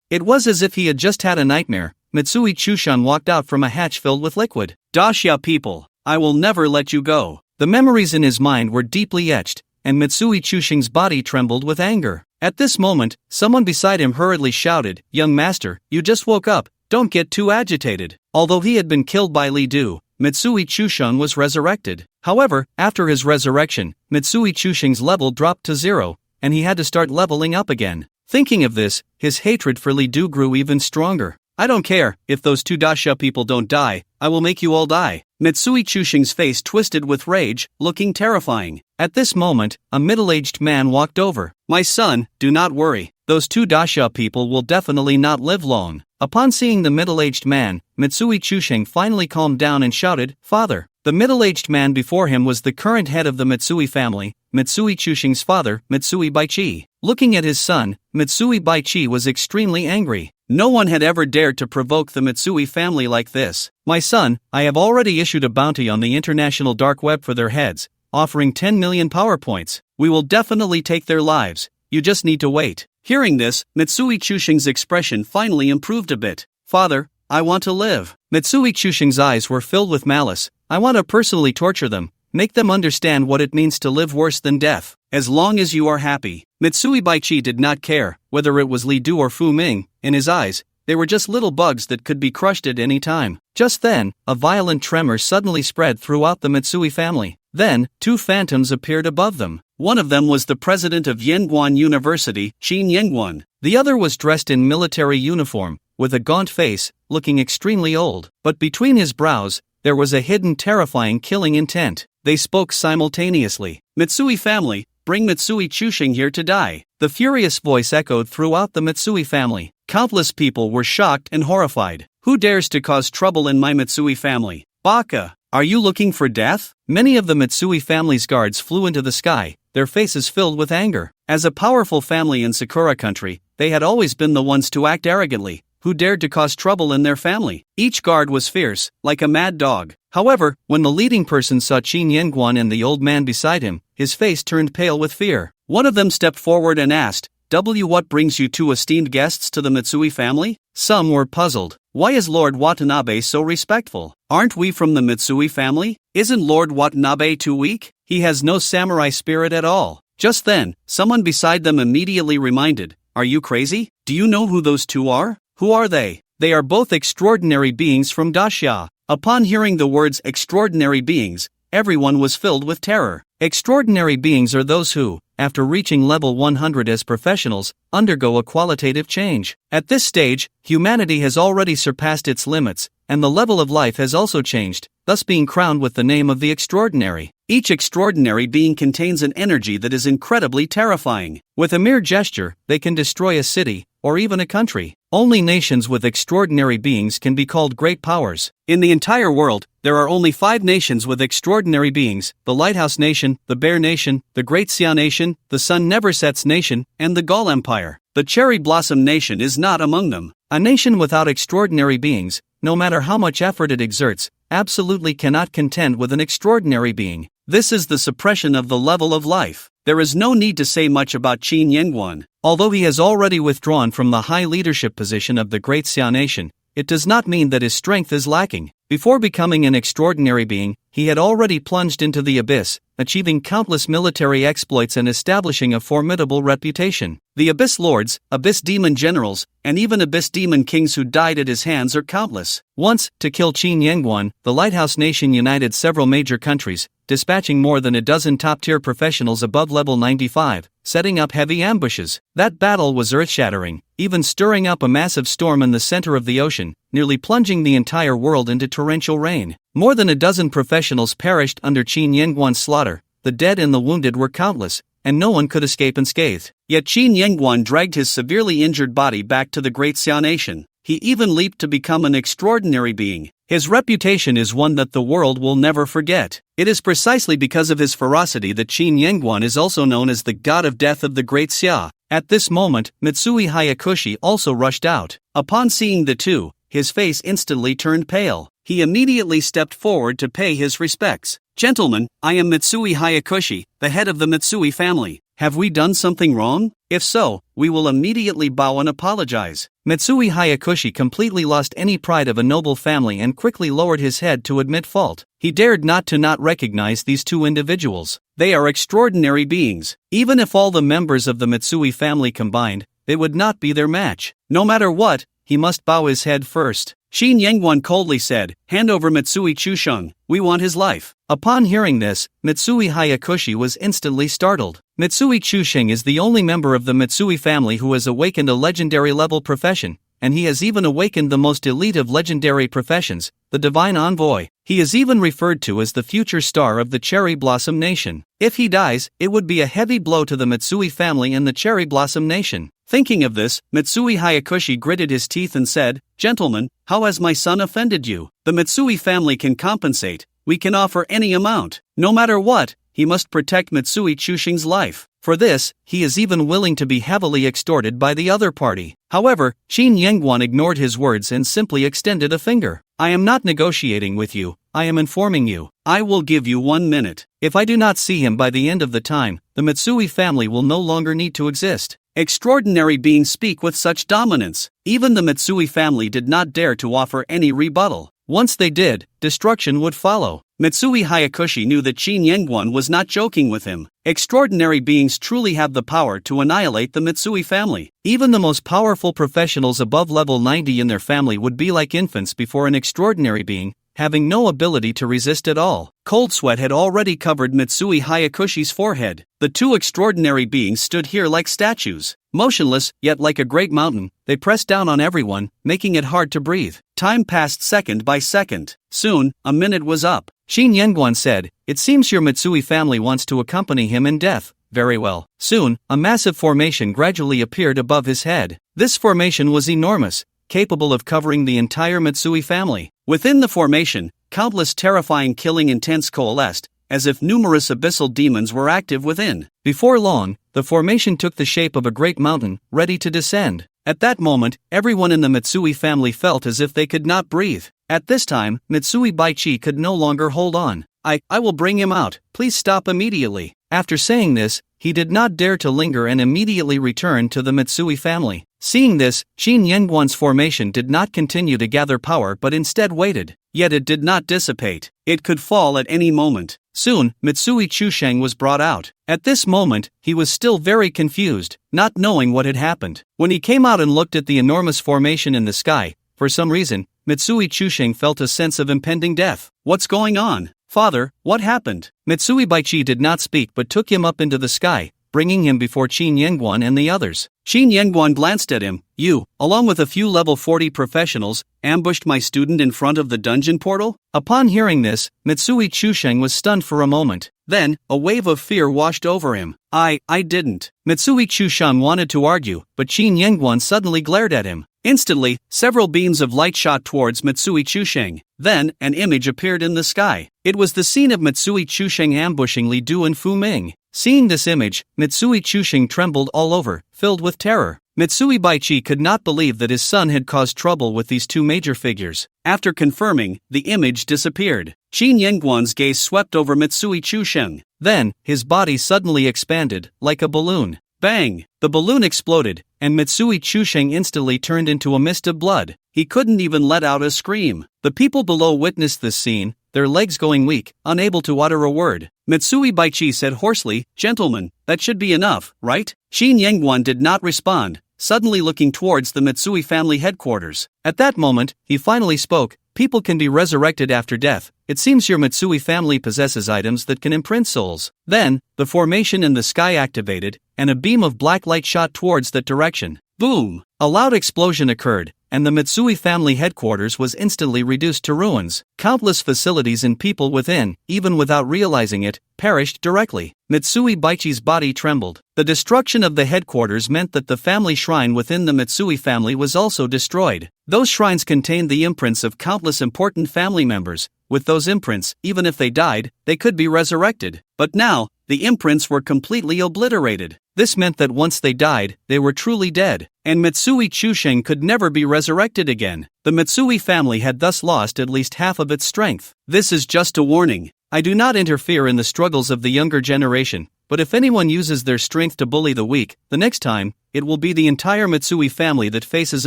It was as if he had just had a nightmare. Mitsui Chushan walked out from a hatch filled with liquid. Daxia people, I will never let you go. The memories in his mind were deeply etched, and Mitsui Chushing's body trembled with anger. At this moment, someone beside him hurriedly shouted, Young master, you just woke up, don't get too agitated. Although he had been killed by Li Du, Mitsui Chushan was resurrected. However, after his resurrection, Mitsui Chushing's level dropped to 0, and he had to start leveling up again. Thinking of this, his hatred for Li Du grew even stronger. I don't care, if those 2 Daxia people don't die, I will make you all die. Mitsui Chushing's face twisted with rage, looking terrifying. At this moment, a middle-aged man walked over. My son, do not worry, those 2 Daxia people will definitely not live long. Upon seeing the middle-aged man, Mitsui Chushing finally calmed down and shouted, Father. The middle-aged man before him was the current head of the Mitsui family, Mitsui Chushing's father, Mitsui Baichi. Looking at his son, Mitsui Baichi was extremely angry. No one had ever dared to provoke the Mitsui family like this. My son, I have already issued a bounty on the international dark web for their heads, offering 10 million power points. We will definitely take their lives. You just need to wait. Hearing this, Mitsui Chushing's expression finally improved a bit. Father, I want to live. Mitsui Chushing's eyes were filled with malice. I want to personally torture them, make them understand what it means to live worse than death. As long as you are happy. Mitsui Baichi did not care, whether it was Li Du or Fu Ming. In his eyes, they were just little bugs that could be crushed at any time. Just then, a violent tremor suddenly spread throughout the Mitsui family. Then, 2 phantoms appeared above them. One of them was the president of Yangguan University, Qin Yangguan. The other was dressed in military uniform, with a gaunt face, looking extremely old. But between his brows, there was a hidden terrifying killing intent. They spoke simultaneously. Mitsui family, bring Mitsui Chushing here to die. The furious voice echoed throughout the Mitsui family. Countless people were shocked and horrified. Who dares to cause trouble in my Mitsui family? Baka, are you looking for death? Many of the Mitsui family's guards flew into the sky, their faces filled with anger. As a powerful family in Sakura country, they had always been the ones to act arrogantly. Who dared to cause trouble in their family? Each guard was fierce, like a mad dog. However, when the leading person saw Qin Yangguan and the old man beside him, his face turned pale with fear. One of them stepped forward and asked, What brings you 2 esteemed guests to the Mitsui family? Some were puzzled. Why is Lord Watanabe so respectful? Aren't we from the Mitsui family? Isn't Lord Watanabe too weak? He has no samurai spirit at all. Just then, someone beside them immediately reminded, Are you crazy? Do you know who those 2 are? Who are they? They are both extraordinary beings from Daxia. Upon hearing the words extraordinary beings, everyone was filled with terror. Extraordinary beings are those who, after reaching level 100 as professionals, undergo a qualitative change. At this stage, humanity has already surpassed its limits, and the level of life has also changed, thus being crowned with the name of the extraordinary. Each extraordinary being contains an energy that is incredibly terrifying. With a mere gesture, they can destroy a city, or even a country. Only nations with extraordinary beings can be called great powers. In the entire world, there are only 5 nations with extraordinary beings: the Lighthouse Nation, the Bear Nation, the Great Xia Nation, the Sun Never Sets Nation, and the Gaul Empire. The Cherry Blossom Nation is not among them. A nation without extraordinary beings, no matter how much effort it exerts, absolutely cannot contend with an extraordinary being. This is the suppression of the level of life. There is no need to say much about Qin Yangguan. Although he has already withdrawn from the high leadership position of the Great Xia Nation, it does not mean that his strength is lacking. Before becoming an extraordinary being, he had already plunged into the abyss, achieving countless military exploits and establishing a formidable reputation. The Abyss Lords, Abyss Demon Generals, and even Abyss Demon Kings who died at his hands are countless. Once, to kill Qin Yangguan, the Lighthouse Nation united several major countries, dispatching more than a dozen top-tier professionals above level 95, setting up heavy ambushes. That battle was earth-shattering, even stirring up a massive storm in the center of the ocean, nearly plunging the entire world into torrential rain. More than a dozen professionals perished under Qin Yangguan's slaughter. The dead and the wounded were countless, and no one could escape unscathed. Yet Qin Yangguan dragged his severely injured body back to the Great Xia Nation. He even leaped to become an extraordinary being. His reputation is one that the world will never forget. It is precisely because of his ferocity that Qin Yangguan is also known as the God of Death of the Great Xia. At this moment, Mitsui Hayakushi also rushed out. Upon seeing the two, his face instantly turned pale. He immediately stepped forward to pay his respects. "Gentlemen, I am Mitsui Hayakushi, the head of the Mitsui family. Have we done something wrong? If so, we will immediately bow and apologize." Mitsui Hayakushi completely lost any pride of a noble family and quickly lowered his head to admit fault. He dared not recognize these two individuals. They are extraordinary beings. Even if all the members of the Mitsui family combined, they would not be their match. No matter what, he must bow his head first. Qin Yangguan coldly said, "Hand over Mitsui Chusheng, we want his life." Upon hearing this, Mitsui Hayakushi was instantly startled. Mitsui Chusheng is the only member of the Mitsui family who has awakened a legendary level profession, and he has even awakened the most elite of legendary professions, the Divine Envoy. He is even referred to as the future star of the Cherry Blossom Nation. If he dies, it would be a heavy blow to the Mitsui family and the Cherry Blossom Nation. Thinking of this, Mitsui Hayakushi gritted his teeth and said, "Gentlemen, how has my son offended you? The Mitsui family can compensate. We can offer any amount. No matter what, he must protect Mitsui Chusheng's life. For this, he is even willing to be heavily extorted by the other party." However, Qin Yangguan ignored his words and simply extended a finger. "I am not negotiating with you, I am informing you. I will give you 1 minute. If I do not see him by the end of the time, the Mitsui family will no longer need to exist." Extraordinary beings speak with such dominance. Even the Mitsui family did not dare to offer any rebuttal. Once they did, destruction would follow. Mitsui Hayakushi knew that Qin Yangguan was not joking with him. Extraordinary beings truly have the power to annihilate the Mitsui family. Even the most powerful professionals above level 90 in their family would be like infants before an extraordinary being, having no ability to resist at all. Cold sweat had already covered Mitsui Hayakushi's forehead. The two extraordinary beings stood here like statues. Motionless, yet like a great mountain, they pressed down on everyone, making it hard to breathe. Time passed second by second. Soon, a minute was up. Qin Yangguan said, "It seems your Mitsui family wants to accompany him in death. Very well." Soon, a massive formation gradually appeared above his head. This formation was enormous, capable of covering the entire Mitsui family. Within the formation, countless terrifying killing intents coalesced, as if numerous abyssal demons were active within. Before long, the formation took the shape of a great mountain, ready to descend. At that moment, everyone in the Mitsui family felt as if they could not breathe. At this time, Mitsui Baichi could no longer hold on. I will bring him out, please stop immediately." After saying this, he did not dare to linger and immediately returned to the Mitsui family. Seeing this, Qin Yangguan's formation did not continue to gather power but instead waited. Yet it did not dissipate. It could fall at any moment. Soon, Mitsui Chusheng was brought out. At this moment, he was still very confused, not knowing what had happened. When he came out and looked at the enormous formation in the sky, for some reason, Mitsui Chusheng felt a sense of impending death. "What's going on? Father, what happened?" Mitsui Baichi did not speak but took him up into the sky, bringing him before Qin Yangguan and the others. Qin Yangguan glanced at him. "You, along with a few level 40 professionals, ambushed my student in front of the dungeon portal?" Upon hearing this, Mitsui Chusheng was stunned for a moment. Then, a wave of fear washed over him. I didn't." Mitsui Chusheng wanted to argue, but Qin Yangguan suddenly glared at him. Instantly, several beams of light shot towards Mitsui Chusheng. Then, an image appeared in the sky. It was the scene of Mitsui Chusheng ambushing Li Du and Fu Ming. Seeing this image, Mitsui Chusheng trembled all over, filled with terror. Mitsui Baichi could not believe that his son had caused trouble with these two major figures. After confirming, the image disappeared. Qin Yangguan's gaze swept over Mitsui Chusheng. Then, his body suddenly expanded, like a balloon. Bang! The balloon exploded, and Mitsui Chusheng instantly turned into a mist of blood. He couldn't even let out a scream. The people below witnessed this scene, their legs going weak, unable to utter a word. Mitsui Baichi said hoarsely, "Gentlemen, that should be enough, right?" Qin Yangguan did not respond, suddenly looking towards the Mitsui family headquarters. At that moment, he finally spoke. "People can be resurrected after death. It seems your Mitsui family possesses items that can imprint souls." Then, the formation in the sky activated, and a beam of black light shot towards that direction. Boom! A loud explosion occurred, and the Mitsui family headquarters was instantly reduced to ruins. Countless facilities and people within, even without realizing it, perished directly. Mitsui Baichi's body trembled. The destruction of the headquarters meant that the family shrine within the Mitsui family was also destroyed. Those shrines contained the imprints of countless important family members. With those imprints, even if they died, they could be resurrected. But now, the imprints were completely obliterated. This meant that once they died, they were truly dead, and Mitsui Chusheng could never be resurrected again. The Mitsui family had thus lost at least half of its strength. This is just a warning. I do not interfere in the struggles of the younger generation, but if anyone uses their strength to bully the weak, the next time, it will be the entire Mitsui family that faces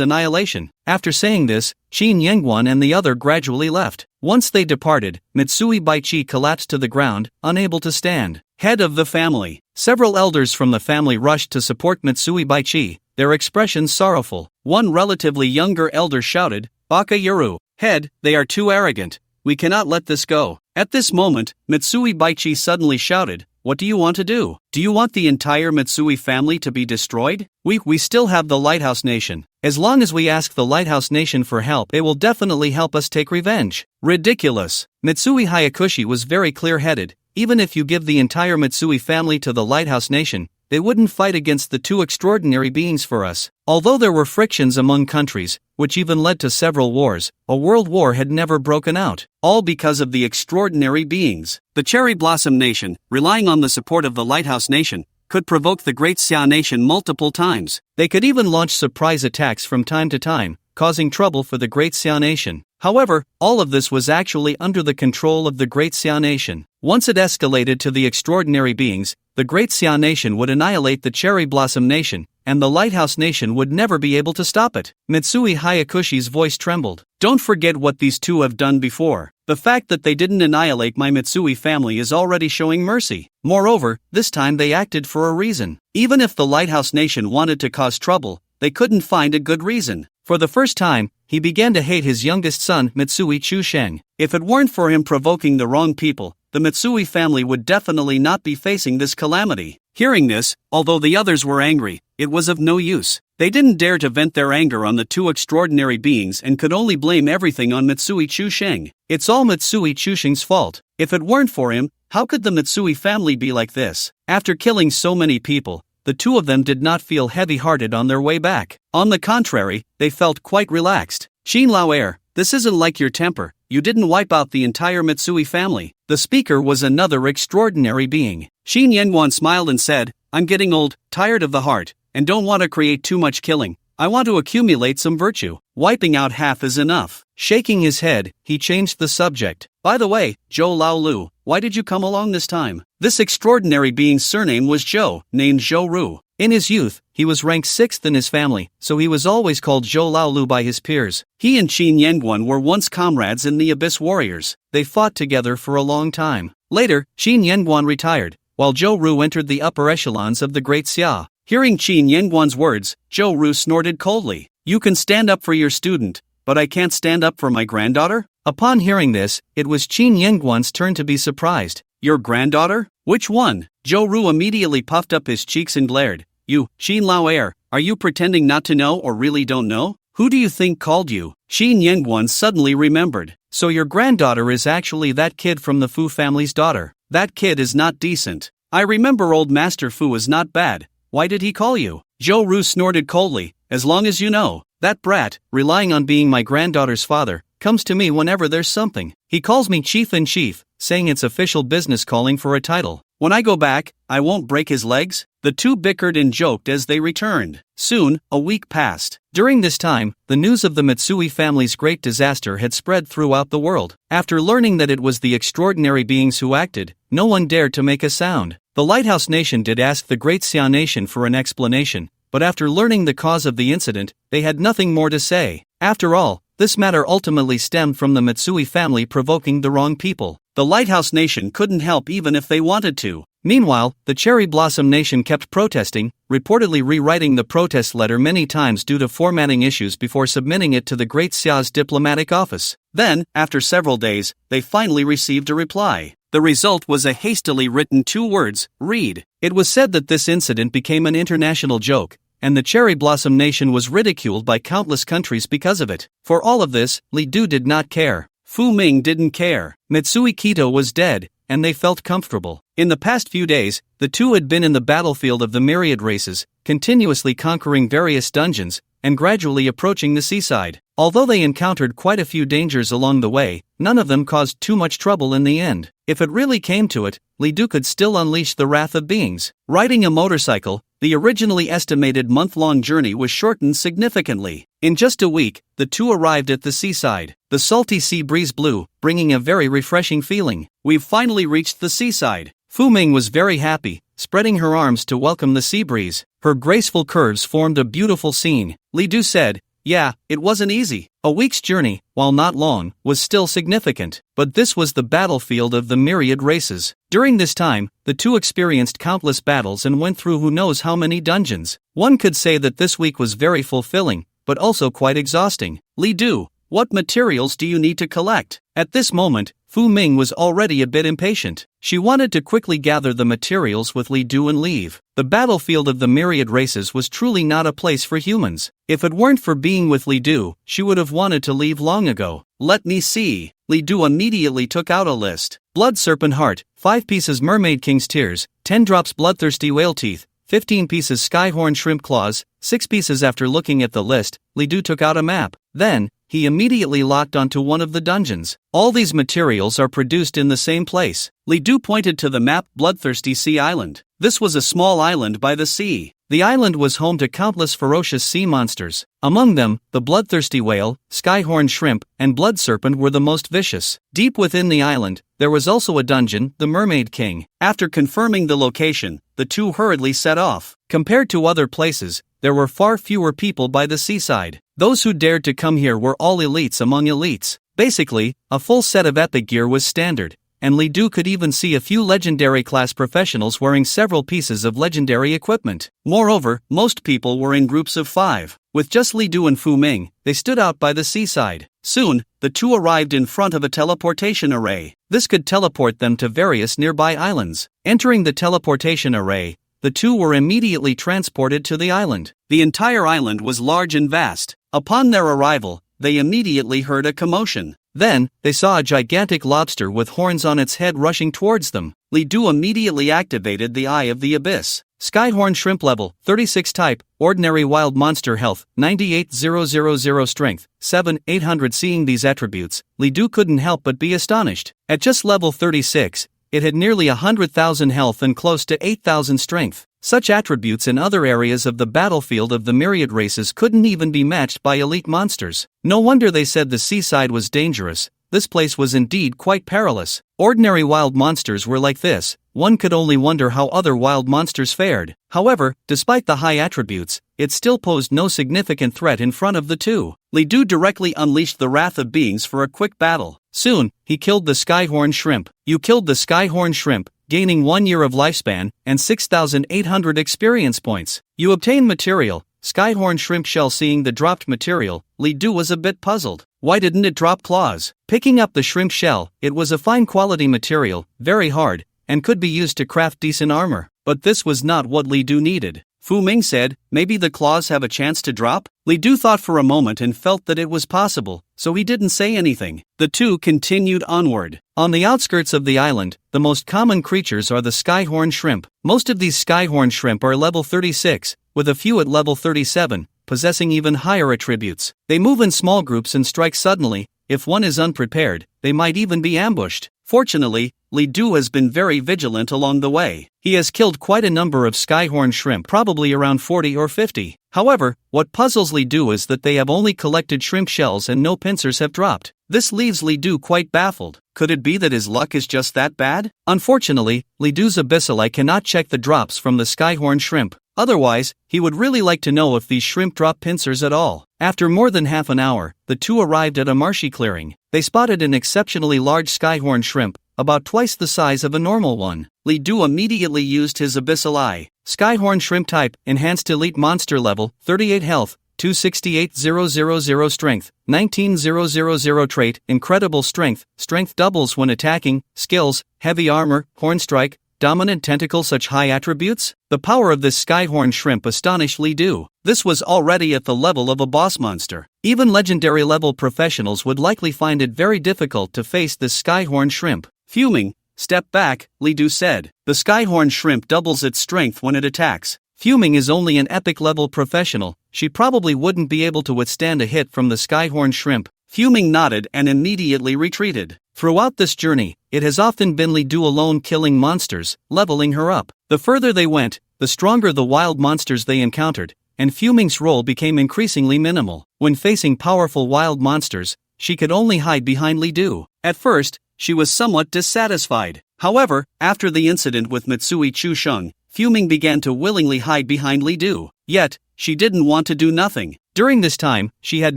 annihilation. After saying this, Qin Yangguan and the other gradually left. Once they departed, Mitsui Baichi collapsed to the ground, unable to stand. Head of the family. Several elders from the family rushed to support Mitsui Baichi, their expressions sorrowful. One relatively younger elder shouted, "Baka Yuru, head, they are too arrogant. We cannot let this go." At this moment, Mitsui Baichi suddenly shouted, "What do you want to do? Do you want the entire Mitsui family to be destroyed? We still have the Lighthouse Nation. As long as we ask the Lighthouse Nation for help, they will definitely help us take revenge." Ridiculous. Mitsui Hayakushi was very clear-headed. Even if you give the entire Mitsui family to the Lighthouse Nation, they wouldn't fight against the two extraordinary beings for us. Although there were frictions among countries, which even led to several wars, a world war had never broken out, all because of the extraordinary beings. The Cherry Blossom Nation, relying on the support of the Lighthouse Nation, could provoke the Great Xia Nation multiple times. They could even launch surprise attacks from time to time, causing trouble for the Great Xia Nation. However, all of this was actually under the control of the Great Xia Nation. Once it escalated to the extraordinary beings, the Great Xia Nation would annihilate the Cherry Blossom Nation, and the Lighthouse Nation would never be able to stop it. Mitsui Hayakushi's voice trembled. "Don't forget what these two have done before. The fact that they didn't annihilate my Mitsui family is already showing mercy. Moreover, this time they acted for a reason. Even if the Lighthouse Nation wanted to cause trouble, they couldn't find a good reason." For the first time, he began to hate his youngest son, Mitsui Chusheng. If it weren't for him provoking the wrong people, the Mitsui family would definitely not be facing this calamity. Hearing this, although the others were angry, it was of no use. They didn't dare to vent their anger on the two extraordinary beings and could only blame everything on Mitsui Chusheng. It's all Mitsui Chusheng's fault. If it weren't for him, how could the Mitsui family be like this? After killing so many people, the two of them did not feel heavy-hearted on their way back. On the contrary, they felt quite relaxed. "Qin Lao, this isn't like your temper. You didn't wipe out the entire Mitsui family." The speaker was another extraordinary being. Qin Yangguan smiled and said, "I'm getting old, tired of the heart, and don't want to create too much killing. I want to accumulate some virtue. Wiping out half is enough." Shaking his head, he changed the subject. "By the way, Zhou Laolu, why did you come along this time?" This extraordinary being's surname was Zhou, named Zhou Ru. In his youth, he was ranked 6th in his family, so he was always called Zhou Laolu by his peers. He and Qin Yangguan were once comrades in the Abyss Warriors. They fought together for a long time. Later, Qin Yangguan retired, while Zhou Ru entered the upper echelons of the Great Xia. Hearing Qin Yangguan's words, Zhou Ru snorted coldly. "You can stand up for your student, but I can't stand up for my granddaughter?" Upon hearing this, it was Qin Yangguan's turn to be surprised. "Your granddaughter? Which one?" Zhou Ru immediately puffed up his cheeks and glared. "You, Qin Lao, are you pretending not to know or really don't know? Who do you think called you?" Qin Yangguan suddenly remembered. "So your granddaughter is actually that kid from the Fu family's daughter. That kid is not decent. I remember old Master Fu is not bad. Why did he call you?" Zhou Ru snorted coldly. "As long as you know, that brat, relying on being my granddaughter's father, comes to me whenever there's something. He calls me Chief in Chief, saying it's official business calling for a title. When I go back, I won't break his legs? The two bickered and joked as they returned. Soon, a week passed. During this time, the news of the Mitsui family's great disaster had spread throughout the world. After learning that it was the extraordinary beings who acted, no one dared to make a sound. The Lighthouse Nation did ask the Great Xia Nation for an explanation, but after learning the cause of the incident, they had nothing more to say. After all, this matter ultimately stemmed from the Mitsui family provoking the wrong people. The Lighthouse Nation couldn't help even if they wanted to. Meanwhile, the Cherry Blossom Nation kept protesting, reportedly rewriting the protest letter many times due to formatting issues before submitting it to the Great Xia's diplomatic office. Then, after several days, they finally received a reply. The result was a hastily written 2 words, read. It was said that this incident became an international joke, and the Cherry Blossom Nation was ridiculed by countless countries because of it. For all of this, Li Du did not care. Fu Ming didn't care. Mitsui Kito was dead, and they felt comfortable. In the past few days, the two had been in the battlefield of the myriad races, continuously conquering various dungeons, and gradually approaching the seaside. Although they encountered quite a few dangers along the way, none of them caused too much trouble in the end. If it really came to it, Li Du could still unleash the wrath of beings. Riding a motorcycle, the originally estimated month-long journey was shortened significantly. In just a week, the two arrived at the seaside. The salty sea breeze blew, bringing a very refreshing feeling. We've finally reached the seaside. Fu Ming was very happy, spreading her arms to welcome the sea breeze. Her graceful curves formed a beautiful scene. Li Du said, "Yeah, it wasn't easy." A week's journey, while not long, was still significant. But this was the battlefield of the myriad races. During this time, the two experienced countless battles and went through who knows how many dungeons. One could say that this week was very fulfilling, but also quite exhausting. Li Du, what materials do you need to collect? At this moment, Fu Ming was already a bit impatient. She wanted to quickly gather the materials with Li Du and leave. The battlefield of the myriad races was truly not a place for humans. If it weren't for being with Li Du, she would have wanted to leave long ago. Let me see. Li Du immediately took out a list. Blood Serpent Heart, 5 pieces Mermaid King's Tears, 10 drops Bloodthirsty Whale Teeth, 15 pieces Skyhorn Shrimp Claws, 6 pieces. After looking at the list, Li Du took out a map. Then, he immediately locked onto one of the dungeons. All these materials are produced in the same place. Li Du pointed to the map Bloodthirsty Sea Island. This was a small island by the sea. The island was home to countless ferocious sea monsters. Among them, the bloodthirsty whale, skyhorn shrimp, and blood serpent were the most vicious. Deep within the island, there was also a dungeon, the Mermaid King. After confirming the location, the two hurriedly set off. Compared to other places, there were far fewer people by the seaside. Those who dared to come here were all elites among elites. Basically, a full set of epic gear was standard, and Li Du could even see a few legendary class professionals wearing several pieces of legendary equipment. Moreover, most people were in groups of 5. With just Li Du and Fu Ming, they stood out by the seaside. Soon, the two arrived in front of a teleportation array. This could teleport them to various nearby islands. Entering the teleportation array, the two were immediately transported to the island. The entire island was large and vast. Upon their arrival, they immediately heard a commotion. Then, they saw a gigantic lobster with horns on its head rushing towards them. Li Du immediately activated the Eye of the Abyss. Skyhorn Shrimp Level, 36 Type, Ordinary Wild Monster Health, 98,000 Strength, 7,800. Seeing these attributes, Li Du couldn't help but be astonished. At just level 36, it had nearly 100,000 health and close to 8,000 strength. Such attributes in other areas of the battlefield of the myriad races couldn't even be matched by elite monsters. No wonder they said the seaside was dangerous. This place was indeed quite perilous. Ordinary wild monsters were like this. One could only wonder how other wild monsters fared. However, despite the high attributes, it still posed no significant threat in front of the two. Li Du directly unleashed the wrath of beings for a quick battle. Soon, he killed the Skyhorn Shrimp. You killed the Skyhorn Shrimp, gaining 1 year of lifespan and 6,800 experience points. You obtain material, Skyhorn Shrimp Shell. Seeing the dropped material, Li Du was a bit puzzled. Why didn't it drop claws? Picking up the shrimp shell, it was a fine quality material, very hard, and could be used to craft decent armor. But this was not what Li Du needed. Fu Ming said, maybe the claws have a chance to drop? Li Du thought for a moment and felt that it was possible, so he didn't say anything. The two continued onward. On the outskirts of the island, the most common creatures are the Skyhorn Shrimp. Most of these Skyhorn Shrimp are level 36, with a few at level 37, possessing even higher attributes. They move in small groups and strike suddenly. If one is unprepared, they might even be ambushed. Fortunately, Li Du has been very vigilant along the way. He has killed quite a number of skyhorn shrimp, probably around 40 or 50. However, what puzzles Li Du is that they have only collected shrimp shells and no pincers have dropped. This leaves Li Du quite baffled. Could it be that his luck is just that bad? Unfortunately, Li Du's abyssal eye cannot check the drops from the skyhorn shrimp. Otherwise, he would really like to know if these shrimp drop pincers at all. After more than half an hour, the two arrived at a marshy clearing. They spotted an exceptionally large skyhorn shrimp, about twice the size of a normal one. Li Du immediately used his abyssal eye. Skyhorn shrimp type, enhanced elite monster level, 38 health, 268,000 strength, 19,000 trait, incredible strength, strength doubles when attacking, skills, heavy armor, horn strike, dominant tentacle. Such high attributes? The power of this skyhorn shrimp astonished Li Du. This was already at the level of a boss monster. Even legendary level professionals would likely find it very difficult to face this skyhorn shrimp. Fuming, "Step back," Li Du said. The skyhorn shrimp doubles its strength when it attacks. Fuming is only an epic level professional. She probably wouldn't be able to withstand a hit from the skyhorn shrimp. Fuming nodded and immediately retreated. Throughout this journey, it has often been Li Du alone killing monsters, leveling her up. The further they went, the stronger the wild monsters they encountered, and Fuming's role became increasingly minimal. When facing powerful wild monsters, she could only hide behind Li Du. At first, she was somewhat dissatisfied. However, after the incident with Mitsui Chusheng, Fuming began to willingly hide behind Li Du. Yet, she didn't want to do nothing. During this time, she had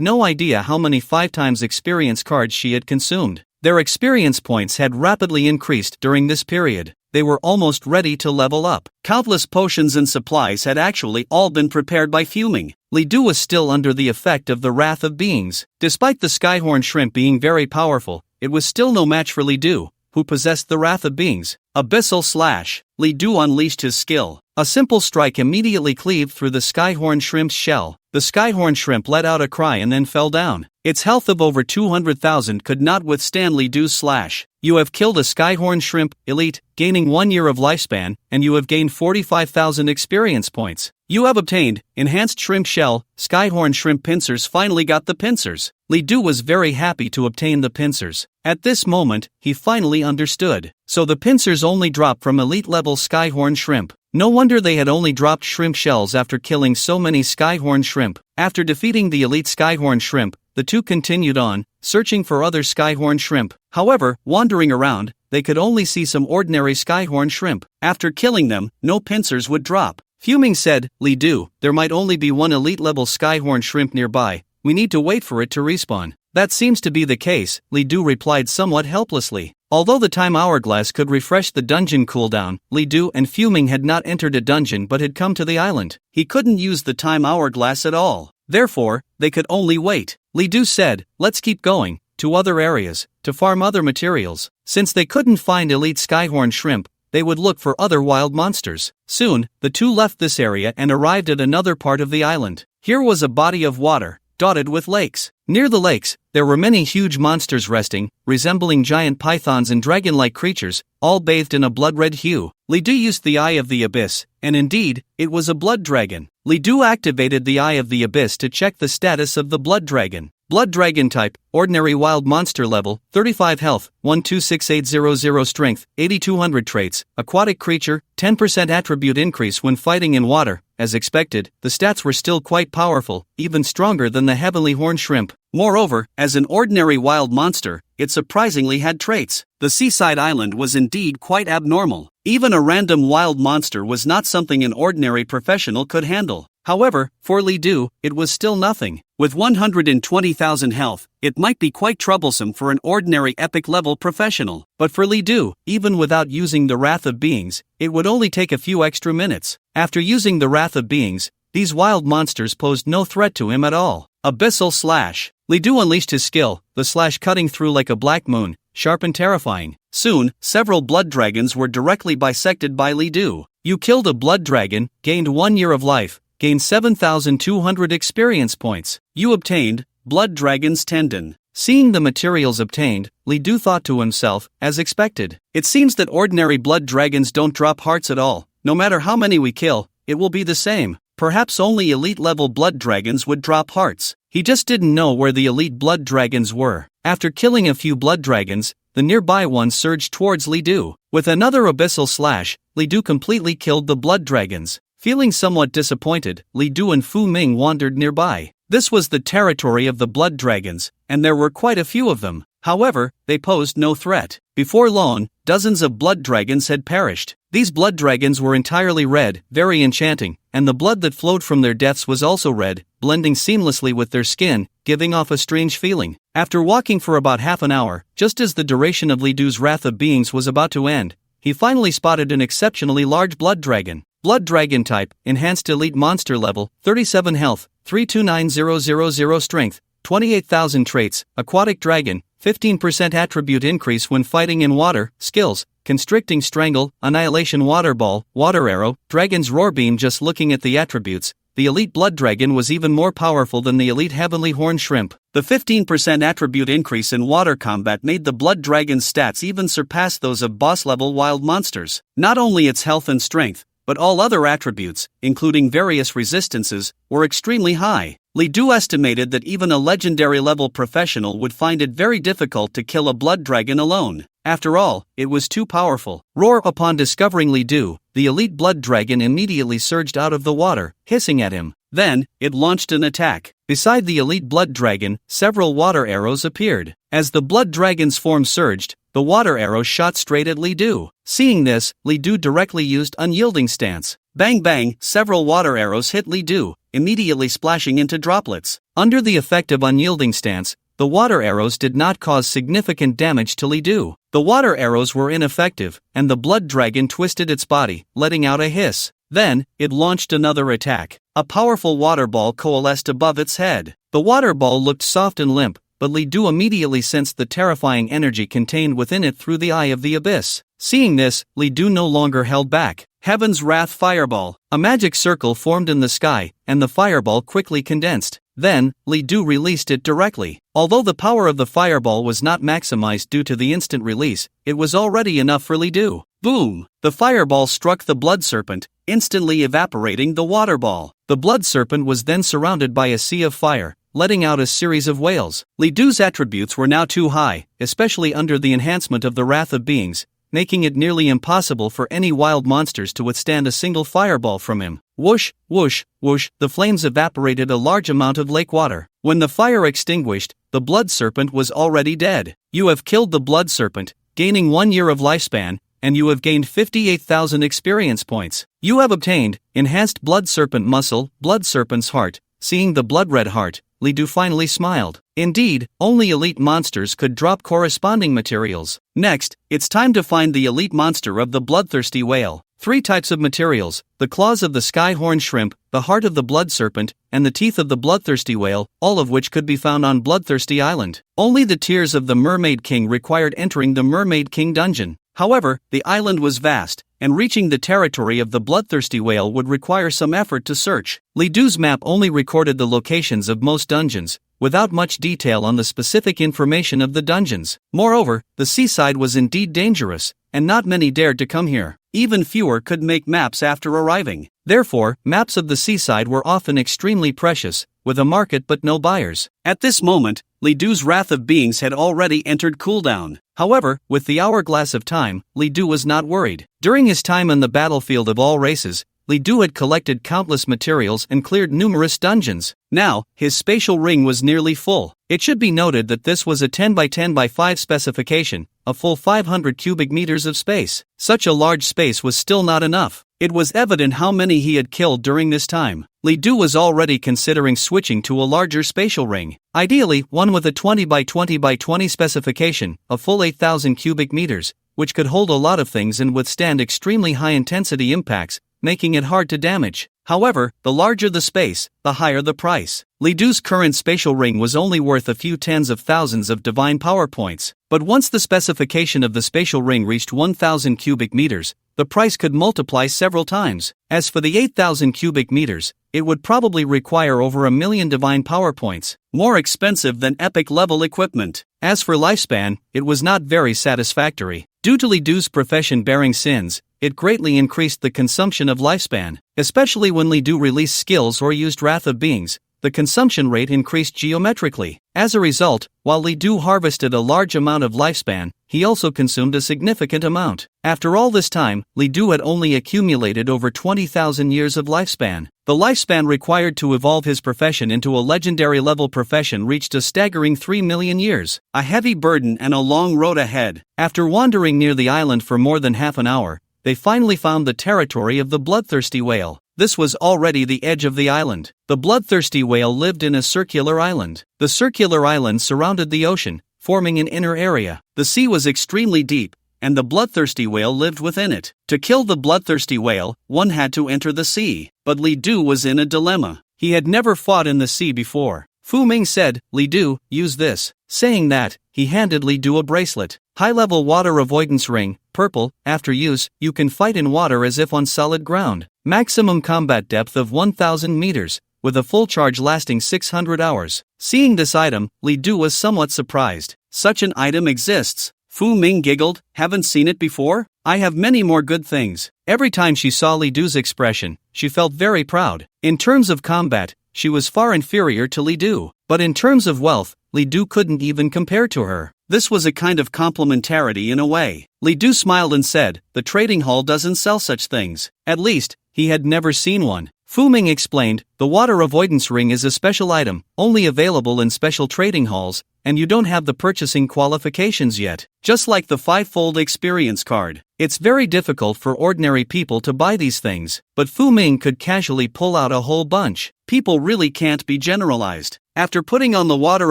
no idea how many 5 times experience cards she had consumed. Their experience points had rapidly increased during this period. They were almost ready to level up. Countless potions and supplies had actually all been prepared by Fuming. Li Du was still under the effect of the wrath of beings. Despite the skyhorn shrimp being very powerful, it was still no match for Li Du, who possessed the wrath of beings. Abyssal slash. Li Du unleashed his skill. A simple strike immediately cleaved through the skyhorn shrimp's shell. The skyhorn shrimp let out a cry and then fell down. Its health of over 200,000 could not withstand Li Du's slash. You have killed a skyhorn shrimp, elite, gaining 1 year of lifespan, and you have gained 45,000 experience points. You have obtained enhanced shrimp shell. Skyhorn shrimp pincers finally got the pincers. Li Du was very happy to obtain the pincers. At this moment, he finally understood. So the pincers only drop from elite level skyhorn shrimp. No wonder they had only dropped shrimp shells after killing so many skyhorn shrimp. After defeating the elite skyhorn shrimp, the two continued on, searching for other skyhorn shrimp. However, wandering around, they could only see some ordinary skyhorn shrimp. After killing them, no pincers would drop. Fuming said, "Li Du, there might only be one elite level skyhorn shrimp nearby. We need to wait for it to respawn." "That seems to be the case," Li Du replied somewhat helplessly. Although the time hourglass could refresh the dungeon cooldown, Li Du and Fuming had not entered a dungeon but had come to the island. He couldn't use the time hourglass at all. Therefore, they could only wait. Li Du said, "Let's keep going, to other areas, to farm other materials." Since they couldn't find elite skyhorn shrimp, they would look for other wild monsters. Soon, the two left this area and arrived at another part of the island. Here was a body of water, dotted with lakes. Near the lakes, there were many huge monsters resting, resembling giant pythons and dragon-like creatures, all bathed in a blood-red hue. Li Du used the Eye of the Abyss, and indeed, it was a blood dragon. Li Du activated the Eye of the Abyss to check the status of the blood dragon. Blood dragon type, ordinary wild monster level, 35 health, 126800 strength, 8200 traits, aquatic creature, 10% attribute increase when fighting in water. As expected, the stats were still quite powerful, even stronger than the heavenly horn shrimp. Moreover, as an ordinary wild monster, it surprisingly had traits. The seaside island was indeed quite abnormal. Even a random wild monster was not something an ordinary professional could handle. However, for Li Du, it was still nothing. With 120,000 health, it might be quite troublesome for an ordinary epic-level professional. But for Li Du, even without using the Wrath of Beings, it would only take a few extra minutes. After using the Wrath of Beings, these wild monsters posed no threat to him at all. Abyssal slash. Li Du unleashed his skill, the slash cutting through like a black moon, sharp and terrifying. Soon, several blood dragons were directly bisected by Li Du. You killed a blood dragon, gained 1 year of life, gained 7,200 experience points. You obtained Blood Dragon's Tendon. Seeing the materials obtained, Li Du thought to himself, as expected. It seems that ordinary blood dragons don't drop hearts at all. No matter how many we kill, it will be the same. Perhaps only elite-level blood dragons would drop hearts. He just didn't know where the elite blood dragons were. After killing a few blood dragons, the nearby one surged towards Li Du. With another abyssal slash, Li Du completely killed the blood dragons. Feeling somewhat disappointed, Li Du and Fu Ming wandered nearby. This was the territory of the blood dragons, and there were quite a few of them. However, they posed no threat. Before long, dozens of blood dragons had perished. These blood dragons were entirely red, very enchanting, and the blood that flowed from their deaths was also red, blending seamlessly with their skin, giving off a strange feeling. After walking for about half an hour, just as the duration of Li Du's Wrath of Beings was about to end, he finally spotted an exceptionally large blood dragon. Blood dragon type, enhanced elite monster level, 37 health, 329000 strength, 28,000 traits, aquatic dragon, 15% attribute increase when fighting in water, skills, constricting strangle, annihilation water ball, water arrow, dragon's roar beam. Just looking at the attributes, the elite blood dragon was even more powerful than the elite heavenly horn shrimp. The 15% attribute increase in water combat made the blood dragon's stats even surpass those of boss level wild monsters. Not only its health and strength, but all other attributes, including various resistances, were extremely high. Li Du estimated that even a legendary level professional would find it very difficult to kill a blood dragon alone. After all, it was too powerful. Roar! Upon discovering Li Du, the elite blood dragon immediately surged out of the water, hissing at him. Then, it launched an attack. Beside the elite blood dragon, several water arrows appeared. As the blood dragon's form surged, the water arrow shot straight at Li Du. Seeing this, Li Du directly used Unyielding Stance. Bang bang, several water arrows hit Li Du, immediately splashing into droplets. Under the effect of Unyielding Stance, the water arrows did not cause significant damage to Li Du. The water arrows were ineffective, and the blood dragon twisted its body, letting out a hiss. Then, it launched another attack. A powerful water ball coalesced above its head. The water ball looked soft and limp, but Li Du immediately sensed the terrifying energy contained within it through the eye of the abyss. Seeing this, Li Du no longer held back. Heaven's Wrath Fireball. A magic circle formed in the sky, and the fireball quickly condensed. Then, Li Du released it directly. Although the power of the fireball was not maximized due to the instant release, it was already enough for Li Du. Boom! The fireball struck the blood serpent, instantly evaporating the water ball. The blood serpent was then surrounded by a sea of fire, letting out a series of wails. Li Du's attributes were now too high, especially under the enhancement of the Wrath of Beings, making it nearly impossible for any wild monsters to withstand a single fireball from him. Whoosh, whoosh, whoosh, the flames evaporated a large amount of lake water. When the fire extinguished, the blood serpent was already dead. You have killed the blood serpent, gaining 1 year of lifespan, and you have gained 58,000 experience points. You have obtained Enhanced Blood Serpent Muscle, Blood Serpent's Heart. Seeing the blood red heart, Li Du finally smiled. Indeed, only elite monsters could drop corresponding materials. Next, it's time to find the elite monster of the bloodthirsty whale. 3 types of materials: the claws of the skyhorn shrimp, the heart of the blood serpent, and the teeth of the bloodthirsty whale, all of which could be found on Bloodthirsty Island. Only the tears of the Mermaid King required entering the Mermaid King dungeon. However, the island was vast, and reaching the territory of the bloodthirsty whale would require some effort to search. Li Du's map only recorded the locations of most dungeons, without much detail on the specific information of the dungeons. Moreover, the seaside was indeed dangerous, and not many dared to come here. Even fewer could make maps after arriving. Therefore, maps of the seaside were often extremely precious, with a market but no buyers. At this moment, Li Du's Wrath of Beings had already entered cooldown. However, with the hourglass of time, Li Du was not worried. During his time on the battlefield of all races, Li Du had collected countless materials and cleared numerous dungeons. Now, his spatial ring was nearly full. It should be noted that this was a 10 by 10 by 5 specification, a full 500 cubic meters of space. Such a large space was still not enough. It was evident how many he had killed during this time. Li Du was already considering switching to a larger spatial ring. Ideally, one with a 20 by 20 by 20 specification, a full 8,000 cubic meters, which could hold a lot of things and withstand extremely high intensity impacts, making it hard to damage. However, the larger the space, the higher the price. Li Du's current spatial ring was only worth a few tens of thousands of divine power points, but once the specification of the spatial ring reached 1,000 cubic meters, the price could multiply several times. As for the 8,000 cubic meters, it would probably require over 1 million divine power points, more expensive than epic level equipment. As for lifespan, it was not very satisfactory. Due to Li Du's profession bearing sins, it greatly increased the consumption of lifespan, especially when Li Du released skills or used Wrath of Beings. the consumption rate increased geometrically. As a result, while Li Du harvested a large amount of lifespan, he also consumed a significant amount. After all this time, Li Du had only accumulated over 20,000 years of lifespan. The lifespan required to evolve his profession into a legendary level profession reached a staggering 3 million years. A heavy burden and a long road ahead. After wandering near the island for more than half an hour, they finally found the territory of the bloodthirsty whale. This was already the edge of the island. The bloodthirsty whale lived in a circular island. The circular island surrounded the ocean, forming an inner area. The sea was extremely deep, and the bloodthirsty whale lived within it. To kill the bloodthirsty whale, one had to enter the sea. But Li Du was in a dilemma. He had never fought in the sea before. Fu Ming said, "Li Du, use this." Saying that, he handed Li Du a bracelet. High-level water avoidance ring, purple. After use, you can fight in water as if on solid ground. Maximum combat depth of 1,000 meters, with a full charge lasting 600 hours. Seeing this item, Li Du was somewhat surprised. Such an item exists. Fu Ming giggled, "Haven't seen it before? I have many more good things." Every time she saw Li Du's expression, she felt very proud. In terms of combat, she was far inferior to Li Du. But in terms of wealth, Li Du couldn't even compare to her. This was a kind of complementarity in a way. Li Du smiled and said, "The trading hall doesn't sell such things." At least, he had never seen one. Fu Ming explained, "The water avoidance ring is a special item, only available in special trading halls, and you don't have the purchasing qualifications yet. Just like the 5-fold experience card. It's very difficult for ordinary people to buy these things." But Fu Ming could casually pull out a whole bunch. People really can't be generalized. After putting on the water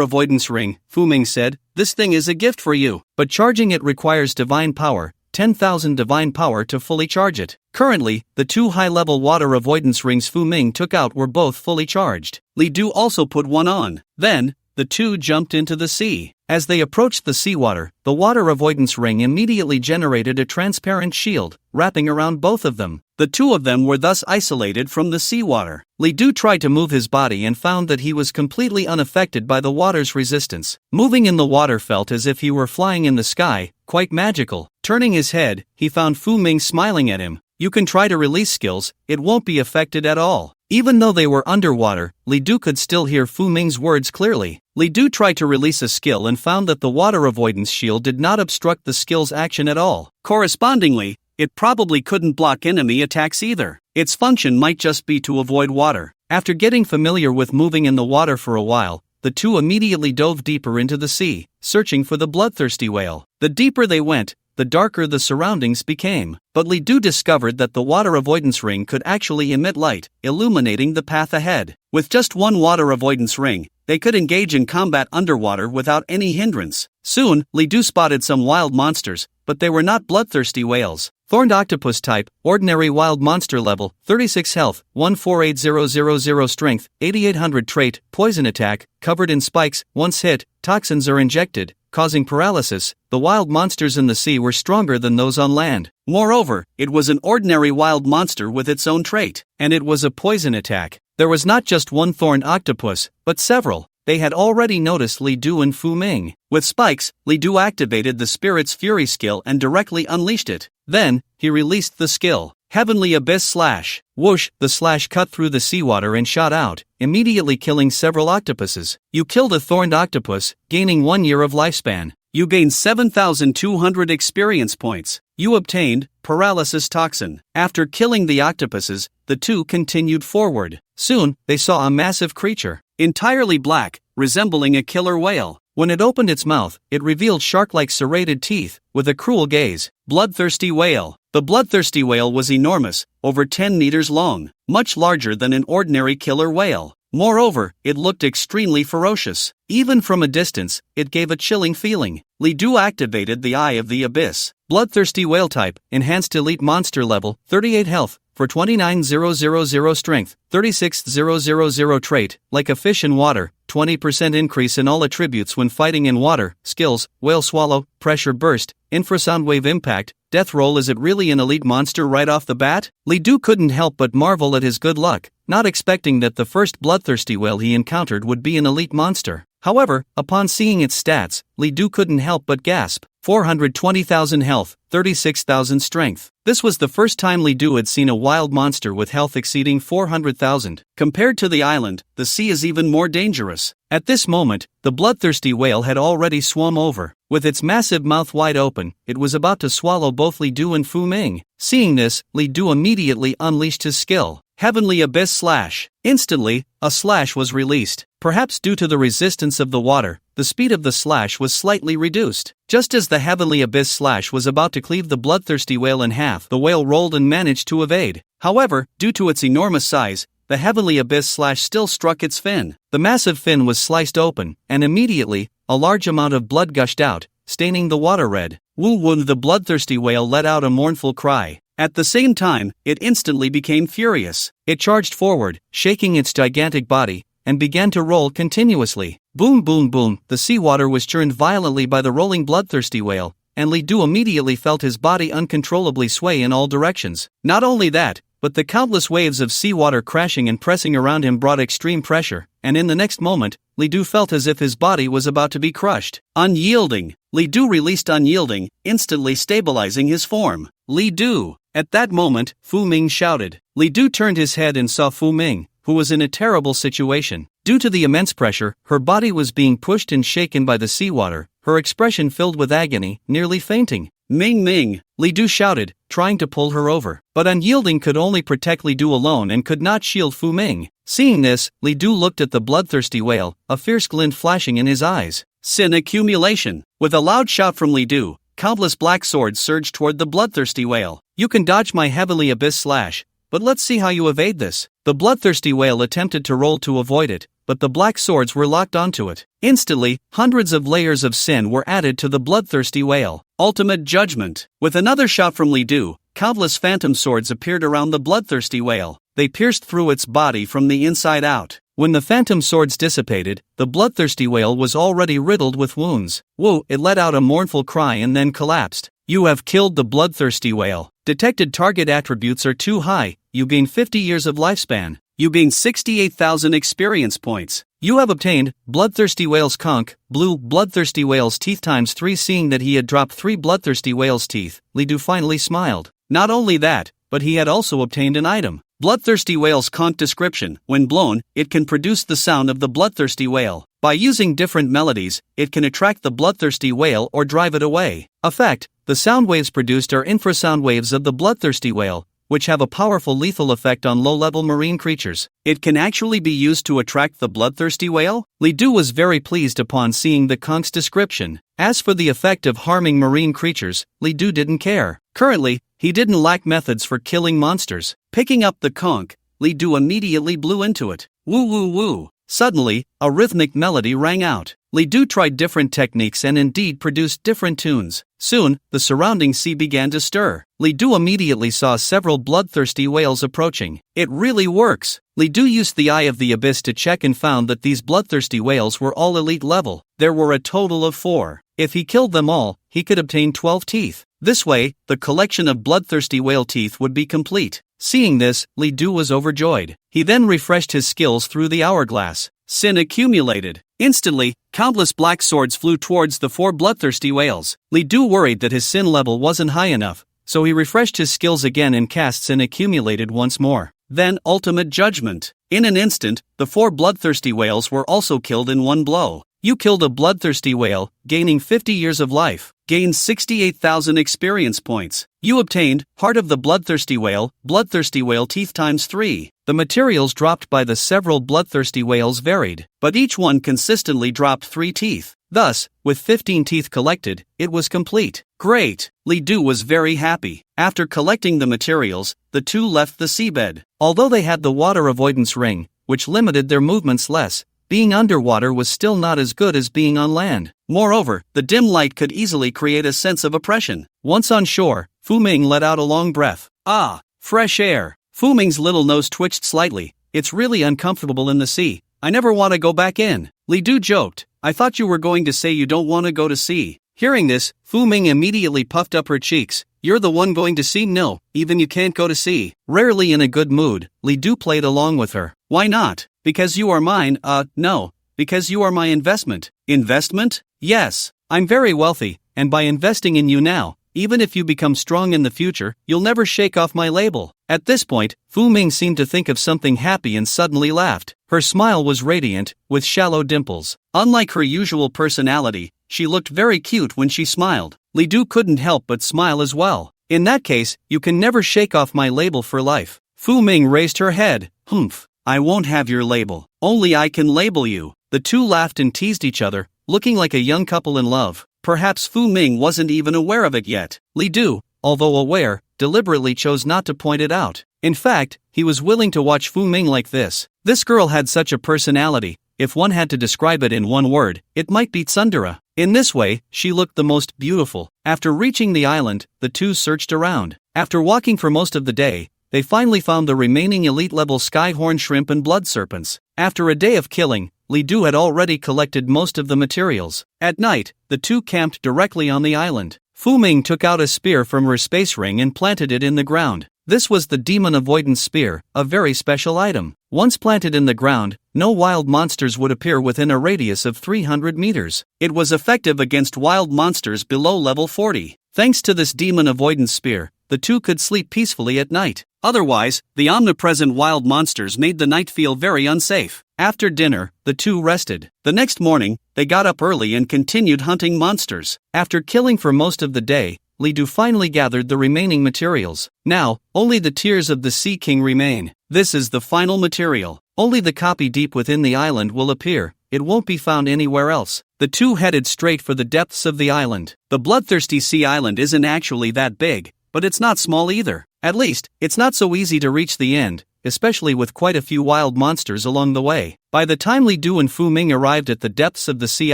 avoidance ring, Fu Ming said, "This thing is a gift for you, but charging it requires divine power, 10,000 divine power to fully charge it." Currently, the 2 high-level water avoidance rings Fu Ming took out were both fully charged. Li Du also put one on. Then, the two jumped into the sea. As they approached the seawater, the water avoidance ring immediately generated a transparent shield, wrapping around both of them. The two of them were thus isolated from the seawater. Li Du tried to move his body and found that he was completely unaffected by the water's resistance. Moving in the water felt as if he were flying in the sky, quite magical. Turning his head, he found Fu Ming smiling at him. "You can try to release skills, it won't be affected at all." Even though they were underwater, Li Du could still hear Fu Ming's words clearly. Li Du tried to release a skill and found that the water avoidance shield did not obstruct the skill's action at all. Correspondingly, it probably couldn't block enemy attacks either. Its function might just be to avoid water. After getting familiar with moving in the water for a while, the two immediately dove deeper into the sea, searching for the bloodthirsty whale. The deeper they went, the darker the surroundings became. But Li Du discovered that the water avoidance ring could actually emit light, illuminating the path ahead. With just one water avoidance ring, they could engage in combat underwater without any hindrance. Soon, Li Du spotted some wild monsters, but they were not bloodthirsty whales. Thorned octopus type, ordinary wild monster level, 36 health, 148000 strength, 8800 trait, poison attack, covered in spikes. Once hit, toxins are injected, causing paralysis. The wild monsters in the sea were stronger than those on land. Moreover, it was an ordinary wild monster with its own trait, and it was a poison attack. There was not just one thorned octopus, but several. They had already noticed Li Du and Fu Ming. With spikes, Li Du activated the Spirit's Fury skill and directly unleashed it. Then, he released the skill, Heavenly Abyss Slash. Whoosh, the slash cut through the seawater and shot out, immediately killing several octopuses. You killed a thorned octopus, gaining 1 year of lifespan. You gained 7,200 experience points. You obtained Paralysis Toxin. After killing the octopuses, the two continued forward. Soon, they saw a massive creature, entirely black, resembling a killer whale. When it opened its mouth, it revealed shark-like serrated teeth, with a cruel gaze. Bloodthirsty whale. The bloodthirsty whale was enormous, over 10 meters long, much larger than an ordinary killer whale. Moreover, it looked extremely ferocious. Even from a distance, it gave a chilling feeling. Li Du activated the Eye of the Abyss. Bloodthirsty whale type, enhanced elite monster level, 38 health, for 29000 strength, 36000 trait, like a fish in water, 20% increase in all attributes when fighting in water. Skills, whale swallow, pressure burst, infrasound wave impact, death roll. Is it really an elite monster right off the bat? Li Du couldn't help but marvel at his good luck, not expecting that the first bloodthirsty whale he encountered would be an elite monster. However, upon seeing its stats, Li Du couldn't help but gasp. 420,000 health, 36,000 strength. This was the first time Li Du had seen a wild monster with health exceeding 400,000. Compared to the island, the sea is even more dangerous. At this moment, the bloodthirsty whale had already swum over. With its massive mouth wide open, it was about to swallow both Li Du and Fu Ming. Seeing this, Li Du immediately unleashed his skill. Heavenly Abyss Slash. Instantly, a slash was released. Perhaps due to the resistance of the water, the speed of the slash was slightly reduced. Just as the Heavenly Abyss Slash was about to cleave the bloodthirsty whale in half, the whale rolled and managed to evade. However, due to its enormous size, the Heavenly Abyss Slash still struck its fin. The massive fin was sliced open, and immediately, a large amount of blood gushed out, staining the water red. Woo Woo! The bloodthirsty whale let out a mournful cry. At the same time, it instantly became furious. It charged forward, shaking its gigantic body, and began to roll continuously. Boom boom boom, the seawater was churned violently by the rolling bloodthirsty whale, and Li Du immediately felt his body uncontrollably sway in all directions. Not only that, but the countless waves of seawater crashing and pressing around him brought extreme pressure, and in the next moment, Li Du felt as if his body was about to be crushed. Unyielding. Li Du released Unyielding, instantly stabilizing his form. Li Du. At that moment, Fu Ming shouted. Li Du turned his head and saw Fu Ming, who was in a terrible situation. Due to the immense pressure, her body was being pushed and shaken by the seawater, her expression filled with agony, nearly fainting. Ming Ming, Li Du shouted, trying to pull her over. But Unyielding could only protect Li Du alone and could not shield Fu Ming. Seeing this, Li Du looked at the bloodthirsty whale, a fierce glint flashing in his eyes. Sin accumulation. With a loud shout from Li Du, countless black swords surged toward the bloodthirsty whale. You can dodge my Heavenly Abyss Slash, but let's see how you evade this. The bloodthirsty whale attempted to roll to avoid it, but the black swords were locked onto it. Instantly, hundreds of layers of sin were added to the bloodthirsty whale. Ultimate Judgment. With another shot from Li Du, countless phantom swords appeared around the bloodthirsty whale. They pierced through its body from the inside out. When the phantom swords dissipated, the bloodthirsty whale was already riddled with wounds. Whoa! It let out a mournful cry and then collapsed. You have killed the bloodthirsty whale. Detected target attributes are too high. You gain 50 years of lifespan. You gain 68,000 experience points. You have obtained Bloodthirsty Whale's Conch, Blue Bloodthirsty Whale's Teeth ×3. Seeing that he had dropped 3 Bloodthirsty Whale's teeth, Li Du finally smiled. Not only that, but he had also obtained an item. Bloodthirsty Whale's Conch description. When blown, it can produce the sound of the bloodthirsty whale. By using different melodies, it can attract the bloodthirsty whale or drive it away. Effect. The sound waves produced are infrasound waves of the bloodthirsty whale, which have a powerful lethal effect on low-level marine creatures. It can actually be used to attract the bloodthirsty whale? Li Du was very pleased upon seeing the conch's description. As for the effect of harming marine creatures, Li Du didn't care. Currently, he didn't lack methods for killing monsters. Picking up the conch, Li Du immediately blew into it. Woo woo woo. Suddenly, a rhythmic melody rang out. Li Du tried different techniques and indeed produced different tunes. Soon, the surrounding sea began to stir. Li Du immediately saw several bloodthirsty whales approaching. It really works! Li Du used the Eye of the Abyss to check and found that these bloodthirsty whales were all elite level. There were a total of 4. If he killed them all, he could obtain 12 teeth. This way, the collection of bloodthirsty whale teeth would be complete. Seeing this, Li Du was overjoyed. He then refreshed his skills through the hourglass. Sin accumulated. Instantly, countless black swords flew towards the 4 bloodthirsty whales. Li Du worried that his sin level wasn't high enough, so he refreshed his skills again and cast Sin accumulated once more. Then Ultimate Judgment. In an instant, the 4 bloodthirsty whales were also killed in one blow. You killed a bloodthirsty whale, gaining 50 years of life. Gained 68,000 experience points. You obtained Heart of the Bloodthirsty Whale Teeth ×3. The materials dropped by the several bloodthirsty whales varied, but each one consistently dropped 3 teeth. Thus, with 15 teeth collected, it was complete. Great! Li Du was very happy. After collecting the materials, the two left the seabed. Although they had the water avoidance ring, which limited their movements less, being underwater was still not as good as being on land. Moreover, the dim light could easily create a sense of oppression. Once on shore, Fu Ming let out a long breath. Ah, fresh air. Fu Ming's little nose twitched slightly. It's really uncomfortable in the sea. I never want to go back in. Li Du joked. I thought you were going to say you don't want to go to sea. Hearing this, Fu Ming immediately puffed up her cheeks. You're the one going to sea? No, even you can't go to sea. Rarely in a good mood, Li Du played along with her. Why not? Because you are mine. No. Because you are my investment. Investment? Yes. I'm very wealthy, and by investing in you now, even if you become strong in the future, you'll never shake off my label." At this point, Fu Ming seemed to think of something happy and suddenly laughed. Her smile was radiant, with shallow dimples. Unlike her usual personality, she looked very cute when she smiled. Li Du couldn't help but smile as well. "In that case, you can never shake off my label for life." Fu Ming raised her head. "Humph, I won't have your label. Only I can label you." The two laughed and teased each other, looking like a young couple in love. Perhaps Fu Ming wasn't even aware of it yet. Li Du, although aware, deliberately chose not to point it out. In fact, he was willing to watch Fu Ming like this. This girl had such a personality. If one had to describe it in one word, it might be tsundere. In this way, she looked the most beautiful. After reaching the island, the two searched around. After walking for most of the day, they finally found the remaining elite-level skyhorn shrimp and blood serpents. After a day of killing, Li Du had already collected most of the materials. At night, the two camped directly on the island. Fu Ming took out a spear from her space ring and planted it in the ground. This was the Demon Avoidance Spear, a very special item. Once planted in the ground, no wild monsters would appear within a radius of 300 meters. It was effective against wild monsters below level 40. Thanks to this Demon Avoidance Spear, the two could sleep peacefully at night. Otherwise, the omnipresent wild monsters made the night feel very unsafe. After dinner, the two rested. The next morning, they got up early and continued hunting monsters. After killing for most of the day, Li Du finally gathered the remaining materials. Now, only the Tears of the Sea King remain. This is the final material. Only the copy deep within the island will appear. It won't be found anywhere else. The two headed straight for the depths of the island. The bloodthirsty sea island isn't actually that big, but it's not small either. At least, it's not so easy to reach the end, especially with quite a few wild monsters along the way. By the time Li Du and Fu Ming arrived at the depths of the sea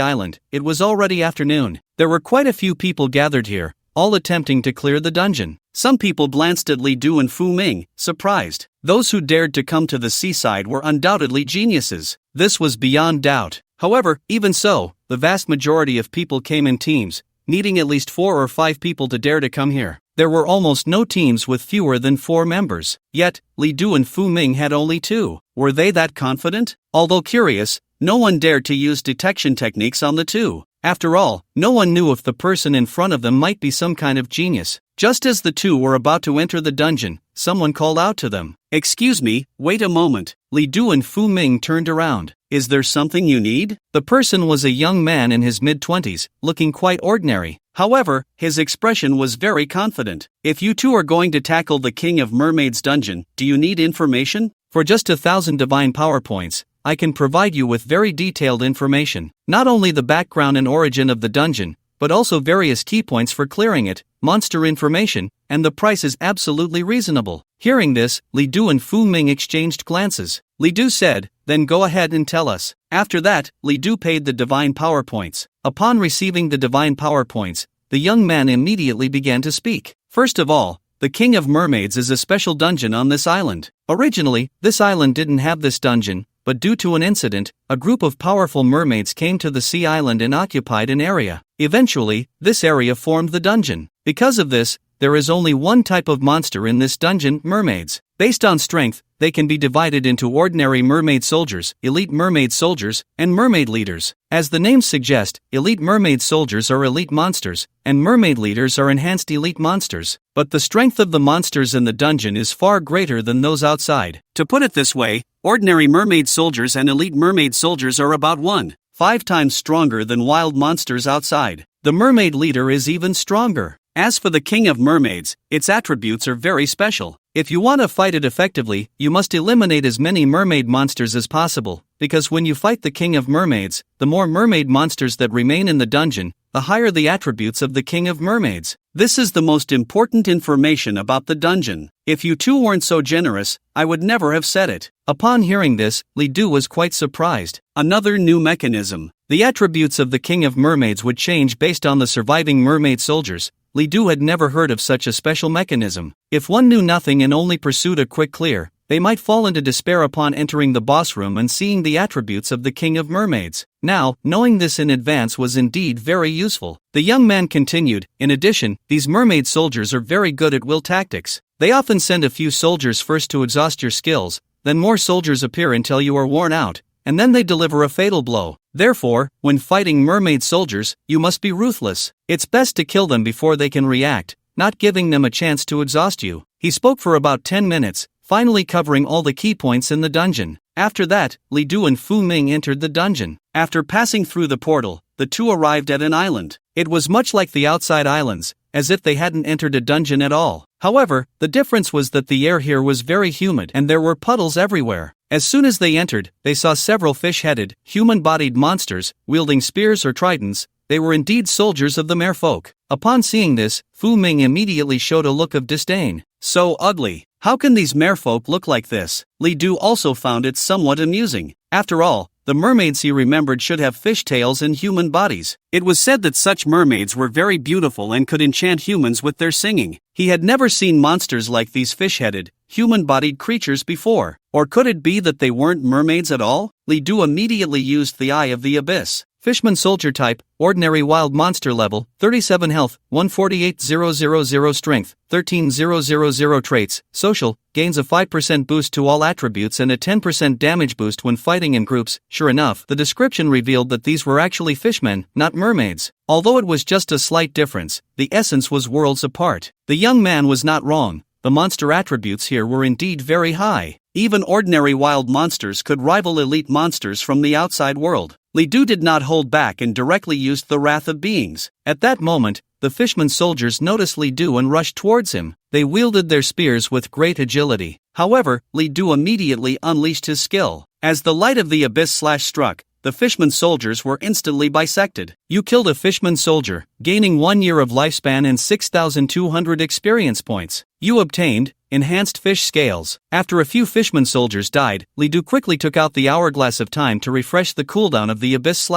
island, it was already afternoon. There were quite a few people gathered here, all attempting to clear the dungeon. Some people glanced at Li Du and Fu Ming, surprised. Those who dared to come to the seaside were undoubtedly geniuses. This was beyond doubt. However, even so, the vast majority of people came in teams, needing at least 4 or 5 people to dare to come here. There were almost no teams with fewer than 4 members. Yet, Li Du and Fu Ming had only 2. Were they that confident? Although curious, no one dared to use detection techniques on the two. After all, no one knew if the person in front of them might be some kind of genius. Just as the two were about to enter the dungeon, someone called out to them. "Excuse me, wait a moment." Li Du and Fu Ming turned around. "Is there something you need?" The person was a young man in his mid-20s, looking quite ordinary. However, his expression was very confident. "If you two are going to tackle the King of Mermaids dungeon, do you need information? For just 1,000 divine power points, I can provide you with very detailed information. Not only the background and origin of the dungeon, but also various key points for clearing it, monster information, and the price is absolutely reasonable." Hearing this, Li Du and Fu Ming exchanged glances. Li Du said, "Then go ahead and tell us." After that, Li Du paid the divine power points. Upon receiving the divine power points, the young man immediately began to speak. First of all, the King of Mermaids is a special dungeon on this island. Originally, this island didn't have this dungeon, but due to an incident, a group of powerful mermaids came to the sea island and occupied an area. Eventually, this area formed the dungeon. Because of this, there is only one type of monster in this dungeon, mermaids. Based on strength, they can be divided into ordinary mermaid soldiers, elite mermaid soldiers, and mermaid leaders. As the names suggest, elite mermaid soldiers are elite monsters, and mermaid leaders are enhanced elite monsters. But the strength of the monsters in the dungeon is far greater than those outside. To put it this way, ordinary mermaid soldiers and elite mermaid soldiers are about 1.5 times stronger than wild monsters outside. The mermaid leader is even stronger. As for the King of Mermaids, its attributes are very special. If you want to fight it effectively, you must eliminate as many mermaid monsters as possible, because when you fight the King of Mermaids, the more mermaid monsters that remain in the dungeon, the higher the attributes of the King of Mermaids. This is the most important information about the dungeon. If you two weren't so generous, I would never have said it. Upon hearing this, Li Du was quite surprised. Another new mechanism. The attributes of the King of Mermaids would change based on the surviving mermaid soldiers. Li Du had never heard of such a special mechanism. If one knew nothing and only pursued a quick clear, they might fall into despair upon entering the boss room and seeing the attributes of the King of Mermaids. Now, knowing this in advance was indeed very useful. The young man continued, "In addition, these mermaid soldiers are very good at will tactics. They often send a few soldiers first to exhaust your skills, then more soldiers appear until you are worn out, and then they deliver a fatal blow. Therefore, when fighting mermaid soldiers, you must be ruthless. It's best to kill them before they can react, not giving them a chance to exhaust you. He spoke for about 10 minutes, finally covering all the key points in the dungeon. After that, Li Du and Fu Ming entered the dungeon. After passing through the portal, the two arrived at an island. It was much like the outside islands, as if they hadn't entered a dungeon at all. However, the difference was that the air here was very humid and there were puddles everywhere. As soon as they entered, they saw several fish-headed, human-bodied monsters, wielding spears or tridents. They were indeed soldiers of the merfolk. Upon seeing this, Fu Ming immediately showed a look of disdain. So ugly. How can these merfolk look like this? Li Du also found it somewhat amusing. After all, the mermaids he remembered should have fish tails and human bodies. It was said that such mermaids were very beautiful and could enchant humans with their singing. He had never seen monsters like these fish-headed, human-bodied creatures before. Or could it be that they weren't mermaids at all? Li Du immediately used the Eye of the Abyss. Fishman soldier type, ordinary wild monster level, 37 health, 148,000 strength, 13,000 traits, social, gains a 5% boost to all attributes and a 10% damage boost when fighting in groups. Sure enough, the description revealed that these were actually fishmen, not mermaids. Although it was just a slight difference, the essence was worlds apart. The young man was not wrong. The monster attributes here were indeed very high. Even ordinary wild monsters could rival elite monsters from the outside world. Li Du did not hold back and directly used the Wrath of Beings. At that moment, the fishman soldiers noticed Li Du and rushed towards him. They wielded their spears with great agility. However, Li Du immediately unleashed his skill. As the light of the abyss struck, the fishman soldiers were instantly bisected. You killed a fishman soldier, gaining 1 year of lifespan and 6,200 experience points. You obtained enhanced fish scales. After a few fishman soldiers died, Li Du quickly took out the hourglass of time to refresh the cooldown of the abyss.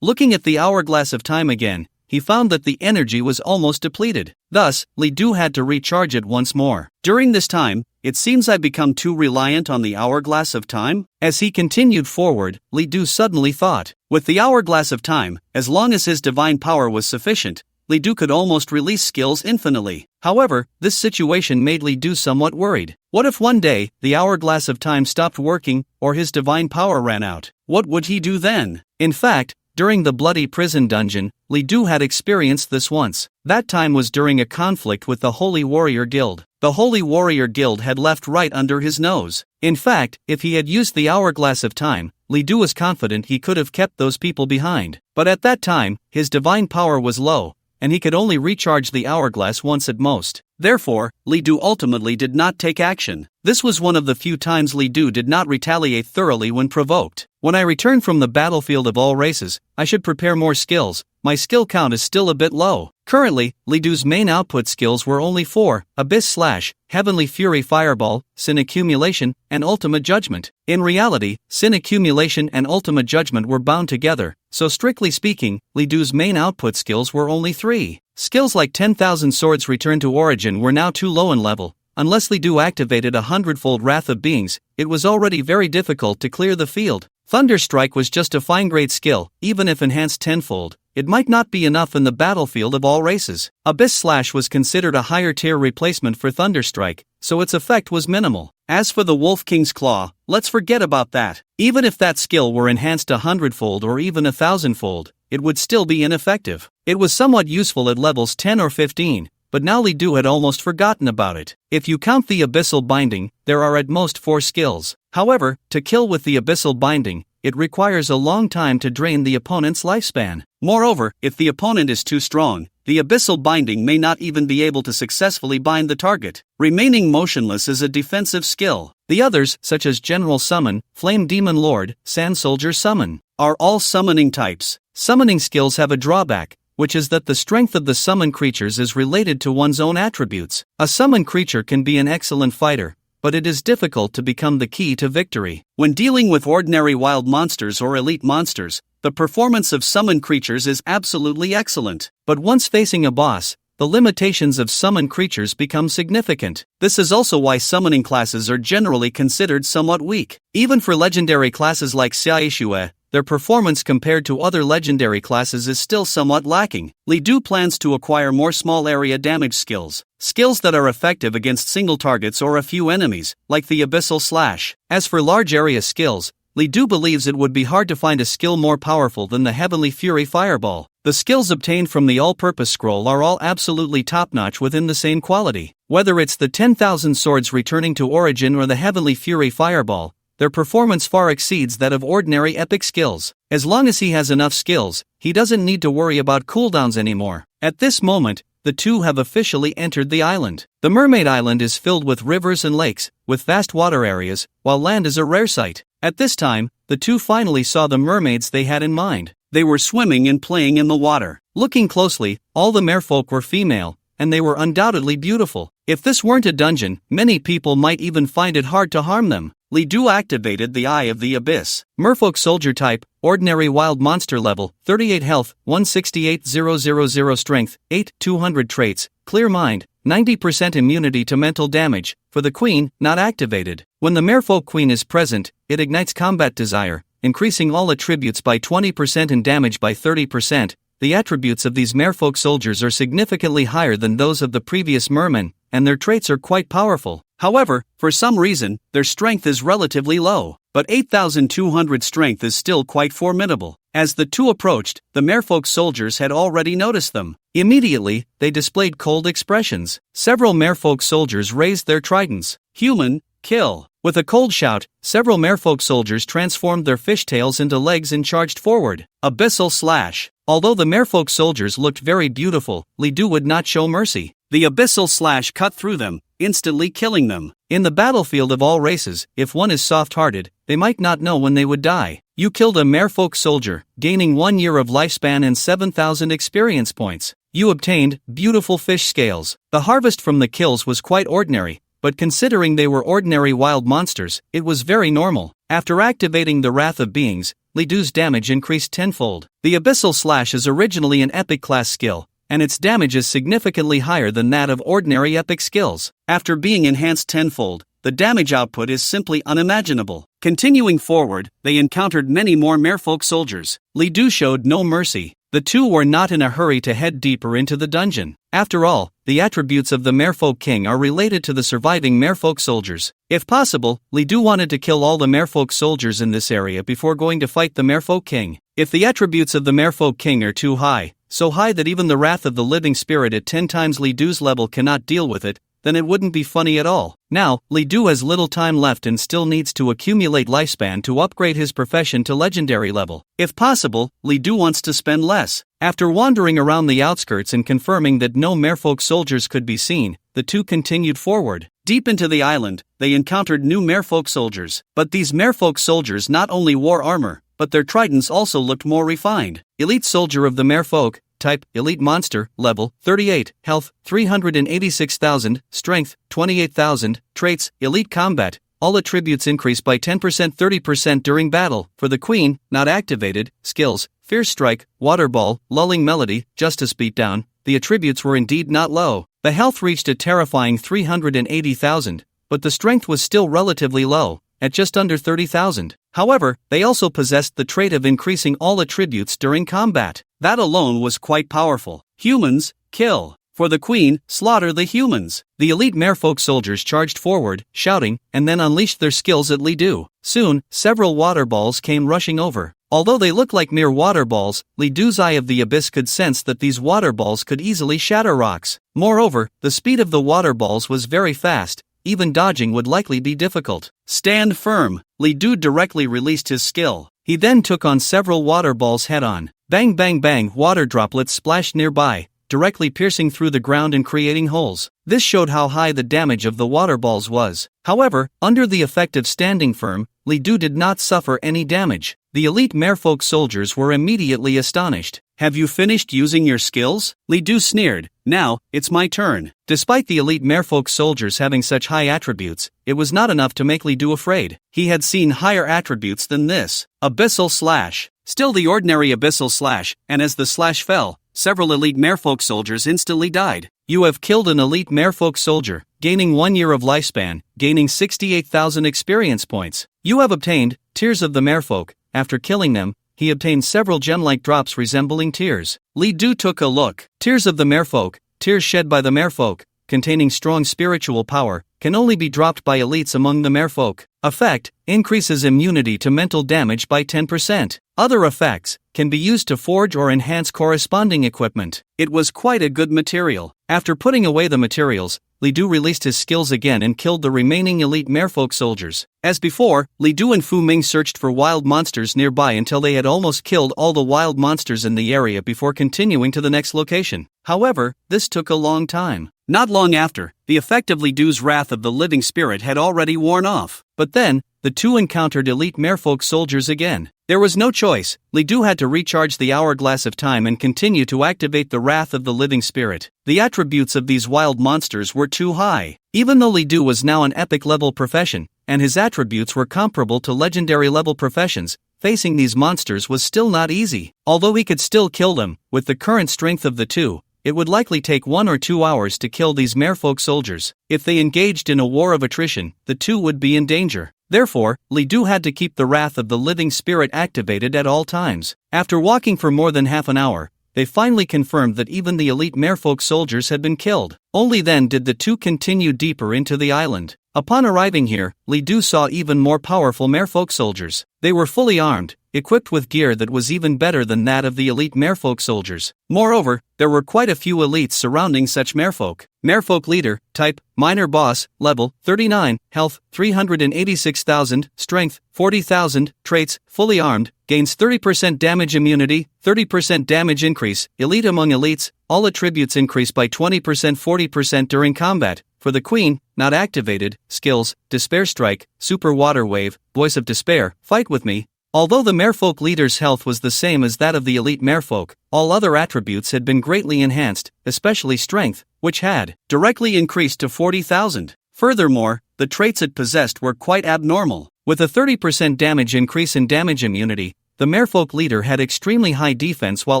Looking at the hourglass of time again, he found that the energy was almost depleted. Thus, Li Du had to recharge it once more. During this time, it seems I've become too reliant on the hourglass of time. As he continued forward, Li Du suddenly thought, with the hourglass of time, as long as his divine power was sufficient, Li Du could almost release skills infinitely. However, this situation made Li Du somewhat worried. What if one day, the hourglass of time stopped working, or his divine power ran out? What would he do then? In fact, during the bloody prison dungeon, Li Du had experienced this once. That time was during a conflict with the Holy Warrior Guild. The Holy Warrior Guild had left right under his nose. In fact, if he had used the hourglass of time, Li Du was confident he could have kept those people behind. But at that time, his divine power was low, and he could only recharge the hourglass once at most. Therefore, Li Du ultimately did not take action. This was one of the few times Li Du did not retaliate thoroughly when provoked. When I return from the battlefield of all races, I should prepare more skills. My skill count is still a bit low. Currently, Li Du's main output skills were only 4, Abyss / Heavenly Fury Fireball, Sin Accumulation, and Ultimate Judgment. In reality, Sin Accumulation and Ultimate Judgment were bound together, so strictly speaking, Li Du's main output skills were only 3. Skills like 10,000 Swords Return to Origin were now too low in level. Unless Li Du activated a 100-fold Wrath of Beings, it was already very difficult to clear the field. Thunder Strike was just a fine-grade skill. Even if enhanced tenfold, it might not be enough in the battlefield of all races. Abyss / was considered a higher-tier replacement for Thunder Strike, so its effect was minimal. As for the Wolf King's Claw, let's forget about that. Even if that skill were enhanced 100-fold or even 1,000-fold, it would still be ineffective. It was somewhat useful at levels 10 or 15, but now Li Du had almost forgotten about it. If you count the Abyssal Binding, there are at most 4 skills. However, to kill with the Abyssal Binding, it requires a long time to drain the opponent's lifespan. Moreover, if the opponent is too strong, the Abyssal Binding may not even be able to successfully bind the target. Remaining motionless is a defensive skill. The others, such as General Summon, Flame Demon Lord, Sand Soldier Summon, are all summoning types. Summoning skills have a drawback, which is that the strength of the summon creatures is related to one's own attributes. A summon creature can be an excellent fighter, but it is difficult to become the key to victory. When dealing with ordinary wild monsters or elite monsters, the performance of summon creatures is absolutely excellent. But once facing a boss, the limitations of summon creatures become significant. This is also why summoning classes are generally considered somewhat weak. Even for legendary classes like Xiaishue, their performance compared to other legendary classes is still somewhat lacking. Li Du plans to acquire more small area damage skills. Skills that are effective against single targets or a few enemies, like the Abyssal / As for large area skills, Li Du believes it would be hard to find a skill more powerful than the Heavenly Fury Fireball. The skills obtained from the all-purpose scroll are all absolutely top-notch within the same quality. Whether it's the 10,000 swords returning to origin or the Heavenly Fury Fireball, their performance far exceeds that of ordinary epic skills. As long as he has enough skills, he doesn't need to worry about cooldowns anymore. At this moment, the two have officially entered the island. The Mermaid Island is filled with rivers and lakes, with vast water areas, while land is a rare sight. At this time, the two finally saw the mermaids they had in mind. They were swimming and playing in the water. Looking closely, all the merfolk were female, and they were undoubtedly beautiful. If this weren't a dungeon, many people might even find it hard to harm them. Li Du activated the Eye of the Abyss. Merfolk Soldier type, ordinary wild monster level, 38 health, 168,000 strength, 8, 200 traits, clear mind, 90% immunity to mental damage. For the queen, not activated. When the merfolk queen is present, it ignites combat desire, increasing all attributes by 20% and damage by 30%. The attributes of these merfolk soldiers are significantly higher than those of the previous mermen, and their traits are quite powerful. However, for some reason, their strength is relatively low, but 8,200 strength is still quite formidable. As the two approached, the merfolk soldiers had already noticed them. Immediately, they displayed cold expressions. Several merfolk soldiers raised their tridents. Human, kill. With a cold shout, several merfolk soldiers transformed their fishtails into legs and charged forward. Abyssal slash. Although the merfolk soldiers looked very beautiful, Li Du would not show mercy. The abyssal slash cut through them, instantly killing them. In the battlefield of all races, if one is soft-hearted, they might not know when they would die. You killed a merfolk soldier, gaining 1 year of lifespan and 7,000 experience points. You obtained beautiful fish scales. The harvest from the kills was quite ordinary, but considering they were ordinary wild monsters, it was very normal. After activating the Wrath of Beings, Li Du's damage increased tenfold. The Abyssal Slash is originally an epic class skill, and its damage is significantly higher than that of ordinary epic skills. After being enhanced tenfold, the damage output is simply unimaginable. Continuing forward, they encountered many more merfolk soldiers. Li Du showed no mercy. The two were not in a hurry to head deeper into the dungeon. After all, the attributes of the Merfolk King are related to the surviving Merfolk soldiers. If possible, Li Du wanted to kill all the Merfolk soldiers in this area before going to fight the Merfolk King. If the attributes of the Merfolk King are too high, so high that even the wrath of the living spirit at 10 times Li Du's level cannot deal with it, then it wouldn't be funny at all. Now, Li Du has little time left and still needs to accumulate lifespan to upgrade his profession to legendary level. If possible, Li Du wants to spend less. After wandering around the outskirts and confirming that no merfolk soldiers could be seen, the two continued forward. Deep into the island, they encountered new merfolk soldiers. But these merfolk soldiers not only wore armor, but their tridents also looked more refined. Elite soldier of the merfolk, type, elite monster, level, 38, health, 386,000, strength, 28,000, traits, elite combat, all attributes increase by 10% 30% during battle. For the queen, not activated, skills, fierce strike, water ball, lulling melody, justice beatdown, the attributes were indeed not low. The health reached a terrifying 380,000, but the strength was still relatively low, at just under 30,000. However, they also possessed the trait of increasing all attributes during combat. That alone was quite powerful. Humans, kill. For the queen, slaughter the humans. The elite merfolk soldiers charged forward, shouting, and then unleashed their skills at Li Du. Soon, several water balls came rushing over. Although they looked like mere water balls, Li Du's Eye of the Abyss could sense that these water balls could easily shatter rocks. Moreover, the speed of the water balls was very fast. Even dodging would likely be difficult. Stand firm. Li Du directly released his skill. He then took on several water balls head-on. Bang bang bang, water droplets splashed nearby, directly piercing through the ground and creating holes. This showed how high the damage of the water balls was. However, under the effect of standing firm, Li Du did not suffer any damage. The elite merfolk soldiers were immediately astonished. Have you finished using your skills? Li Du sneered. Now, it's my turn. Despite the elite merfolk soldiers having such high attributes, it was not enough to make Li Du afraid. He had seen higher attributes than this. Abyssal Slash. Still the ordinary Abyssal Slash, and as the slash fell, several elite merfolk soldiers instantly died. You have killed an elite merfolk soldier, gaining 1 year of lifespan, gaining 68,000 experience points. You have obtained Tears of the Merfolk. After killing them, he obtained several gem-like drops resembling tears. Li Du took a look. Tears of the Merfolk, tears shed by the merfolk, containing strong spiritual power, can only be dropped by elites among the merfolk. Effect: increases immunity to mental damage by 10%. Other effects can be used to forge or enhance corresponding equipment. It was quite a good material. After putting away the materials, Li Du released his skills again and killed the remaining elite merfolk soldiers. As before, Li Du and Fu Ming searched for wild monsters nearby until they had almost killed all the wild monsters in the area before continuing to the next location. However, this took a long time. Not long after, the effect of Li Du's wrath of the living spirit had already worn off. But then, the two encountered elite merfolk soldiers again. There was no choice. Li Du had to recharge the hourglass of time and continue to activate the wrath of the living spirit. The attributes of these wild monsters were too high. Even though Li Du was now an epic level profession, and his attributes were comparable to legendary level professions, facing these monsters was still not easy. Although he could still kill them, with the current strength of the two, it would likely take 1 or 2 hours to kill these merfolk soldiers. If they engaged in a war of attrition, the two would be in danger. Therefore, Li Du had to keep the wrath of the living spirit activated at all times. After walking for more than half an hour, they finally confirmed that even the elite merfolk soldiers had been killed. Only then did the two continue deeper into the island. Upon arriving here, Li Du saw even more powerful merfolk soldiers. They were fully armed, equipped with gear that was even better than that of the elite merfolk soldiers. Moreover, there were quite a few elites surrounding such merfolk. Merfolk leader, type, minor boss, level, 39, health, 386,000, strength, 40,000, traits, fully armed, gains 30% damage immunity, 30% damage increase, elite among elites, all attributes increase by 20% 40% during combat. For the queen, not activated, skills, despair strike, super water wave, voice of despair, fight with me. Although the merfolk leader's health was the same as that of the elite merfolk, all other attributes had been greatly enhanced, especially strength, which had directly increased to 40,000. Furthermore, the traits it possessed were quite abnormal. With a 30% damage increase in damage immunity, the merfolk leader had extremely high defense while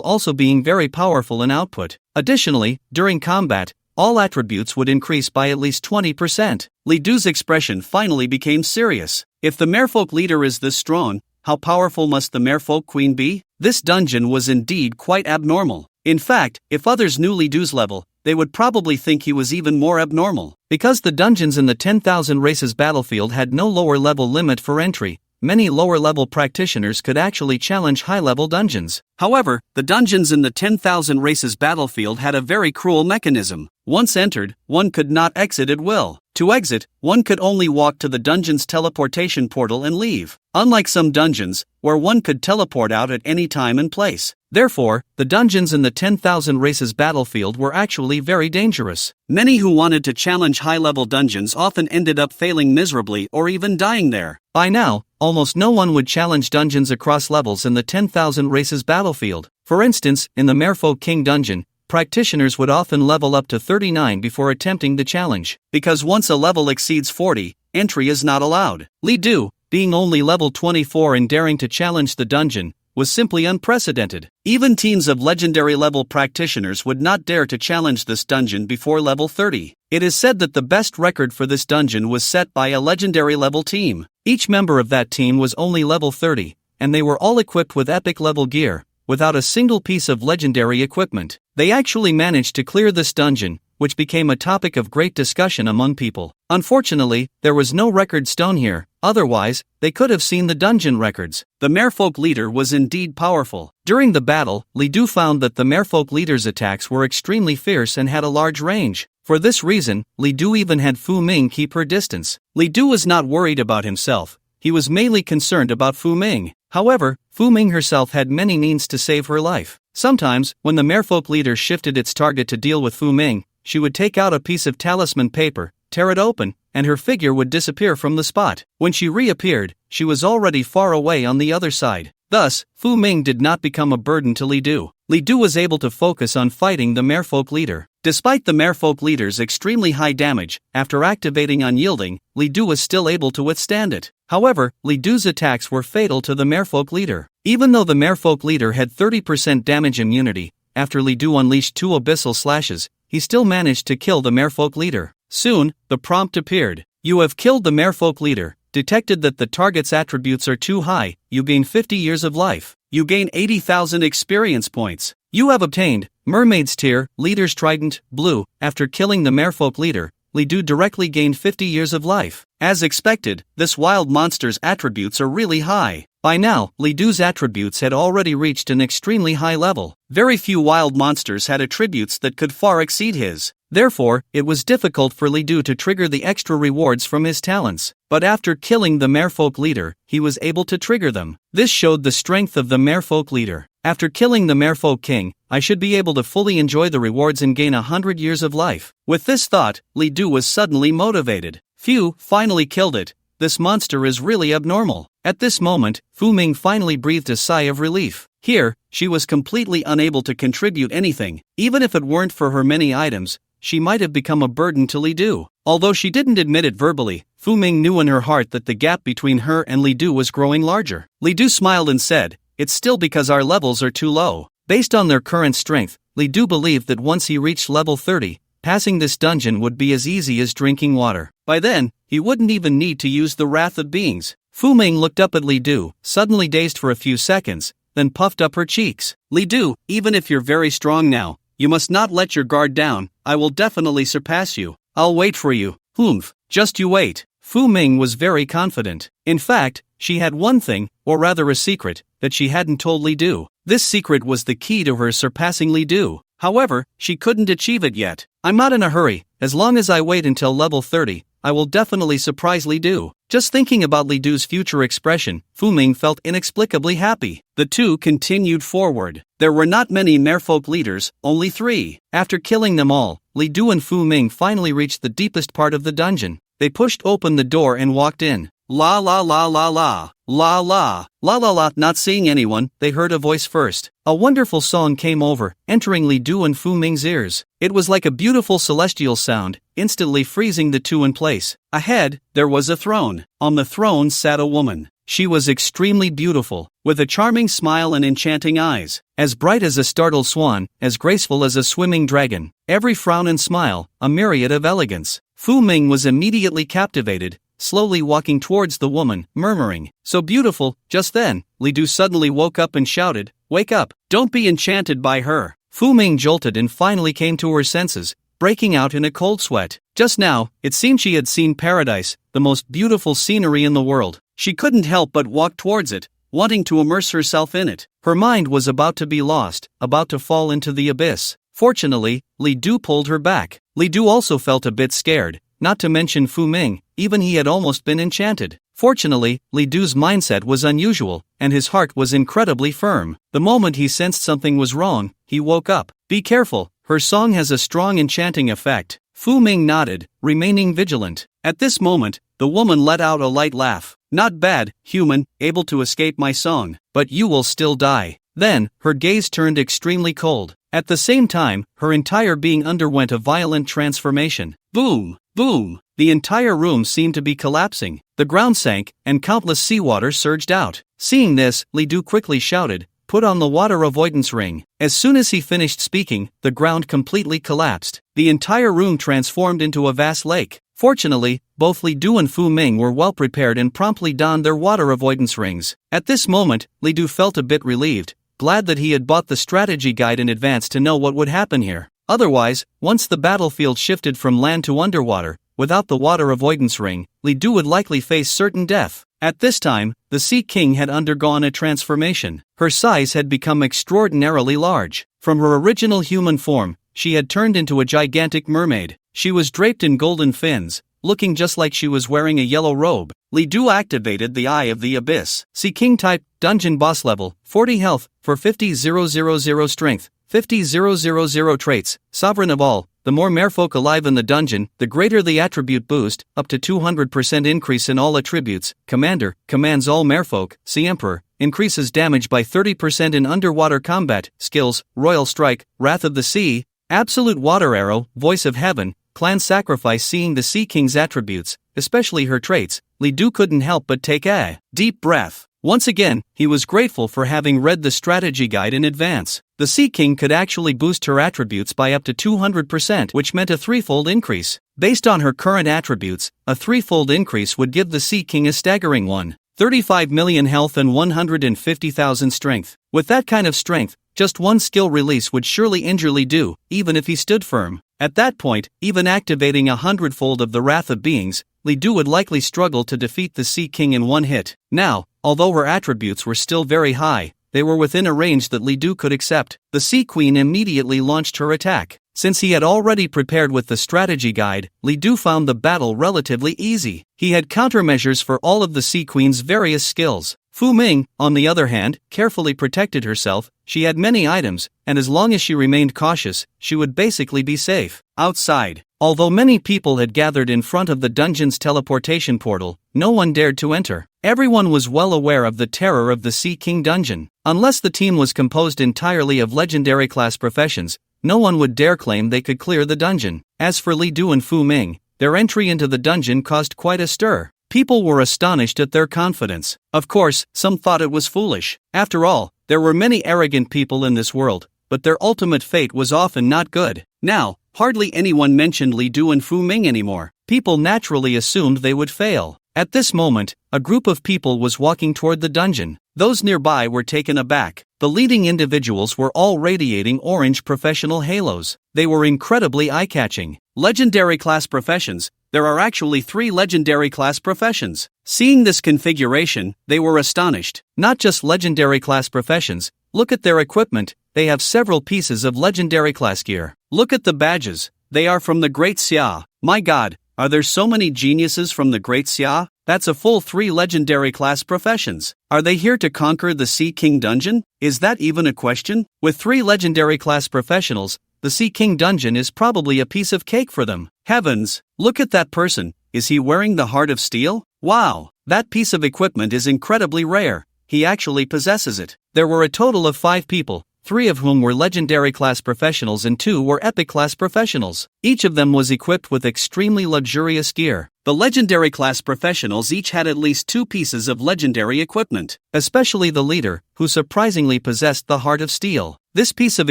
also being very powerful in output. Additionally, during combat, all attributes would increase by at least 20%. Li Du's expression finally became serious. If the merfolk leader is this strong, how powerful must the merfolk queen be? This dungeon was indeed quite abnormal. In fact, if others knew Li Du's level, they would probably think he was even more abnormal. Because the dungeons in the 10,000 races battlefield had no lower level limit for entry, many lower level practitioners could actually challenge high level dungeons. However, the dungeons in the 10,000 races battlefield had a very cruel mechanism. Once entered, one could not exit at will. To exit, one could only walk to the dungeon's teleportation portal and leave. Unlike some dungeons, where one could teleport out at any time and place. Therefore, the dungeons in the 10,000 races battlefield were actually very dangerous. Many who wanted to challenge high-level dungeons often ended up failing miserably or even dying there. By now, almost no one would challenge dungeons across levels in the 10,000 races battlefield. For instance, in the Merfolk King dungeon, practitioners would often level up to 39 before attempting the challenge. Because once a level exceeds 40, entry is not allowed. Li Du, being only level 24 and daring to challenge the dungeon, was simply unprecedented. Even teams of legendary level practitioners would not dare to challenge this dungeon before level 30. It is said that the best record for this dungeon was set by a legendary level team. Each member of that team was only level 30, and they were all equipped with epic level gear, without a single piece of legendary equipment. They actually managed to clear this dungeon, which became a topic of great discussion among people. Unfortunately, there was no record stone here, otherwise, they could have seen the dungeon records. The Merfolk leader was indeed powerful. During the battle, Li Du found that the Merfolk leader's attacks were extremely fierce and had a large range. For this reason, Li Du even had Fu Ming keep her distance. Li Du was not worried about himself, he was mainly concerned about Fu Ming. However, Fu Ming herself had many means to save her life. Sometimes, when the Merfolk leader shifted its target to deal with Fu Ming, she would take out a piece of talisman paper, tear it open, and her figure would disappear from the spot. When she reappeared, she was already far away on the other side. Thus, Fu Ming did not become a burden to Li Du. Li Du was able to focus on fighting the Merfolk leader. Despite the Merfolk leader's extremely high damage, after activating Unyielding, Li Du was still able to withstand it. However, Li Du's attacks were fatal to the Merfolk leader. Even though the Merfolk leader had 30% damage immunity, after Li Du unleashed 2 abyssal slashes, he still managed to kill the Merfolk leader. Soon, the prompt appeared. You have killed the Merfolk leader. Detected that the target's attributes are too high, you gain 50 years of life. You gain 80,000 experience points. You have obtained Mermaid's Tear, Leader's Trident, Blue. After killing the Merfolk leader, Li Du directly gained 50 years of life. As expected, this wild monster's attributes are really high. By now, Li Du's attributes had already reached an extremely high level. Very few wild monsters had attributes that could far exceed his. Therefore, it was difficult for Li Du to trigger the extra rewards from his talents. But after killing the Merfolk leader, he was able to trigger them. This showed the strength of the Merfolk leader. After killing the Merfolk king, I should be able to fully enjoy the rewards and gain 100 years of life. With this thought, Li Du was suddenly motivated. Phew, finally killed it. This monster is really abnormal. At this moment, Fu Ming finally breathed a sigh of relief. Here, she was completely unable to contribute anything. Even if it weren't for her many items, she might have become a burden to Li Du. Although she didn't admit it verbally, Fu Ming knew in her heart that the gap between her and Li Du was growing larger. Li Du smiled and said, "It's still because our levels are too low." Based on their current strength, Li Du believed that once he reached level 30, passing this dungeon would be as easy as drinking water. By then, he wouldn't even need to use the Wrath of Beings. Fu Ming looked up at Li Du, suddenly dazed for a few seconds, then puffed up her cheeks. "Li Du, even if you're very strong now, you must not let your guard down. I will definitely surpass you. I'll wait for you. Humph, just you wait." Fu Ming was very confident. In fact, she had one thing, or rather a secret, that she hadn't told Li Du. This secret was the key to her surpassing Li Du. However, she couldn't achieve it yet. "I'm not in a hurry. As long as I wait until level 30, I will definitely surprise Li Du." Just thinking about Li Du's future expression, Fu Ming felt inexplicably happy. The two continued forward. There were not many Merfolk leaders, only 3. After killing them all, Li Du and Fu Ming finally reached the deepest part of the dungeon. They pushed open the door and walked in. La la la la la. La la. La la la. Not seeing anyone, they heard a voice first. A wonderful song came over, entering Li Du and Fu Ming's ears. It was like a beautiful celestial sound, instantly freezing the two in place. Ahead, there was a throne. On the throne sat a woman. She was extremely beautiful, with a charming smile and enchanting eyes. As bright as a startled swan, as graceful as a swimming dragon. Every frown and smile, a myriad of elegance. Fu Ming was immediately captivated, slowly walking towards the woman, murmuring, "So beautiful." Just then, Li Du suddenly woke up and shouted, "Wake up, don't be enchanted by her." Fu Ming jolted and finally came to her senses, breaking out in a cold sweat. Just now, it seemed she had seen paradise, the most beautiful scenery in the world. She couldn't help but walk towards it, wanting to immerse herself in it. Her mind was about to be lost, about to fall into the abyss. Fortunately, Li Du pulled her back. Li Du also felt a bit scared, not to mention Fu Ming, even he had almost been enchanted. Fortunately, Li Du's mindset was unusual, and his heart was incredibly firm. The moment he sensed something was wrong, he woke up. "Be careful, her song has a strong enchanting effect." Fu Ming nodded, remaining vigilant. At this moment, the woman let out a light laugh. "Not bad, human, able to escape my song, but you will still die." Then, her gaze turned extremely cold. At the same time, her entire being underwent a violent transformation. Boom! Boom! The entire room seemed to be collapsing. The ground sank, and countless seawater surged out. Seeing this, Li Du quickly shouted, "Put on the water avoidance ring." As soon as he finished speaking, the ground completely collapsed. The entire room transformed into a vast lake. Fortunately, both Li Du and Fu Ming were well prepared and promptly donned their water avoidance rings. At this moment, Li Du felt a bit relieved, glad that he had bought the strategy guide in advance to know what would happen here. Otherwise, once the battlefield shifted from land to underwater, without the water avoidance ring, Li Du would likely face certain death. At this time, the Sea King had undergone a transformation. Her size had become extraordinarily large. From her original human form, she had turned into a gigantic mermaid. She was draped in golden fins, looking just like she was wearing a yellow robe. Li Du activated the Eye of the Abyss. Sea King type, dungeon boss level, 40 health, for 50,000 strength, 50,000 traits, sovereign of all. The more merfolk alive in the dungeon, the greater the attribute boost, up to 200% increase in all attributes. Commander, commands all merfolk. Sea Emperor, increases damage by 30% in underwater combat. Skills, Royal Strike, Wrath of the Sea, Absolute Water Arrow, Voice of Heaven, Clan Sacrifice. Seeing the Sea King's attributes, especially her traits, Li Du couldn't help but take a deep breath. Once again, he was grateful for having read the strategy guide in advance. The Sea King could actually boost her attributes by up to 200%, which meant a threefold increase. Based on her current attributes, a threefold increase would give the Sea King a staggering 35 million health and 150,000 strength. With that kind of strength, Just one skill release would surely injure Li Du, even if he stood firm. At that point, even activating 100-fold of the Wrath of Beings, Li Du would likely struggle to defeat the Sea King in one hit. Now, although her attributes were still very high, they were within a range that Li Du could accept. The Sea Queen immediately launched her attack. Since he had already prepared with the strategy guide, Li Du found the battle relatively easy. He had countermeasures for all of the Sea Queen's various skills. Fu Ming, on the other hand, carefully protected herself. She had many items, and as long as she remained cautious, she would basically be safe. Outside, although many people had gathered in front of the dungeon's teleportation portal, no one dared to enter. Everyone was well aware of the terror of the Sea King dungeon. Unless the team was composed entirely of legendary class professions, no one would dare claim they could clear the dungeon. As for Li Du and Fu Ming, their entry into the dungeon caused quite a stir. People were astonished at their confidence. Of course, some thought it was foolish. After all, there were many arrogant people in this world, but their ultimate fate was often not good. Now, hardly anyone mentioned Li Du and Fu Ming anymore. People naturally assumed they would fail. At this moment, a group of people was walking toward the dungeon. Those nearby were taken aback. The leading individuals were all radiating orange professional halos. They were incredibly eye-catching. Legendary class professions. There are actually 3 legendary class professions. Seeing this configuration, they were astonished. Not just legendary class professions, look at their equipment, they have several pieces of legendary class gear. Look at the badges, they are from the Great Xia. My god, are there so many geniuses from the Great Xia? That's a full 3 legendary class professions. Are they here to conquer the Sea King dungeon? Is that even a question? With 3 legendary class professionals, the Sea King dungeon is probably a piece of cake for them. Heavens, look at that person, is he wearing the Heart of Steel? Wow, that piece of equipment is incredibly rare, he actually possesses it. There were a total of 5 people, 3 of whom were legendary class professionals and 2 were epic class professionals. Each of them was equipped with extremely luxurious gear. The legendary class professionals each had at least 2 pieces of legendary equipment, especially the leader, who surprisingly possessed the Heart of Steel. This piece of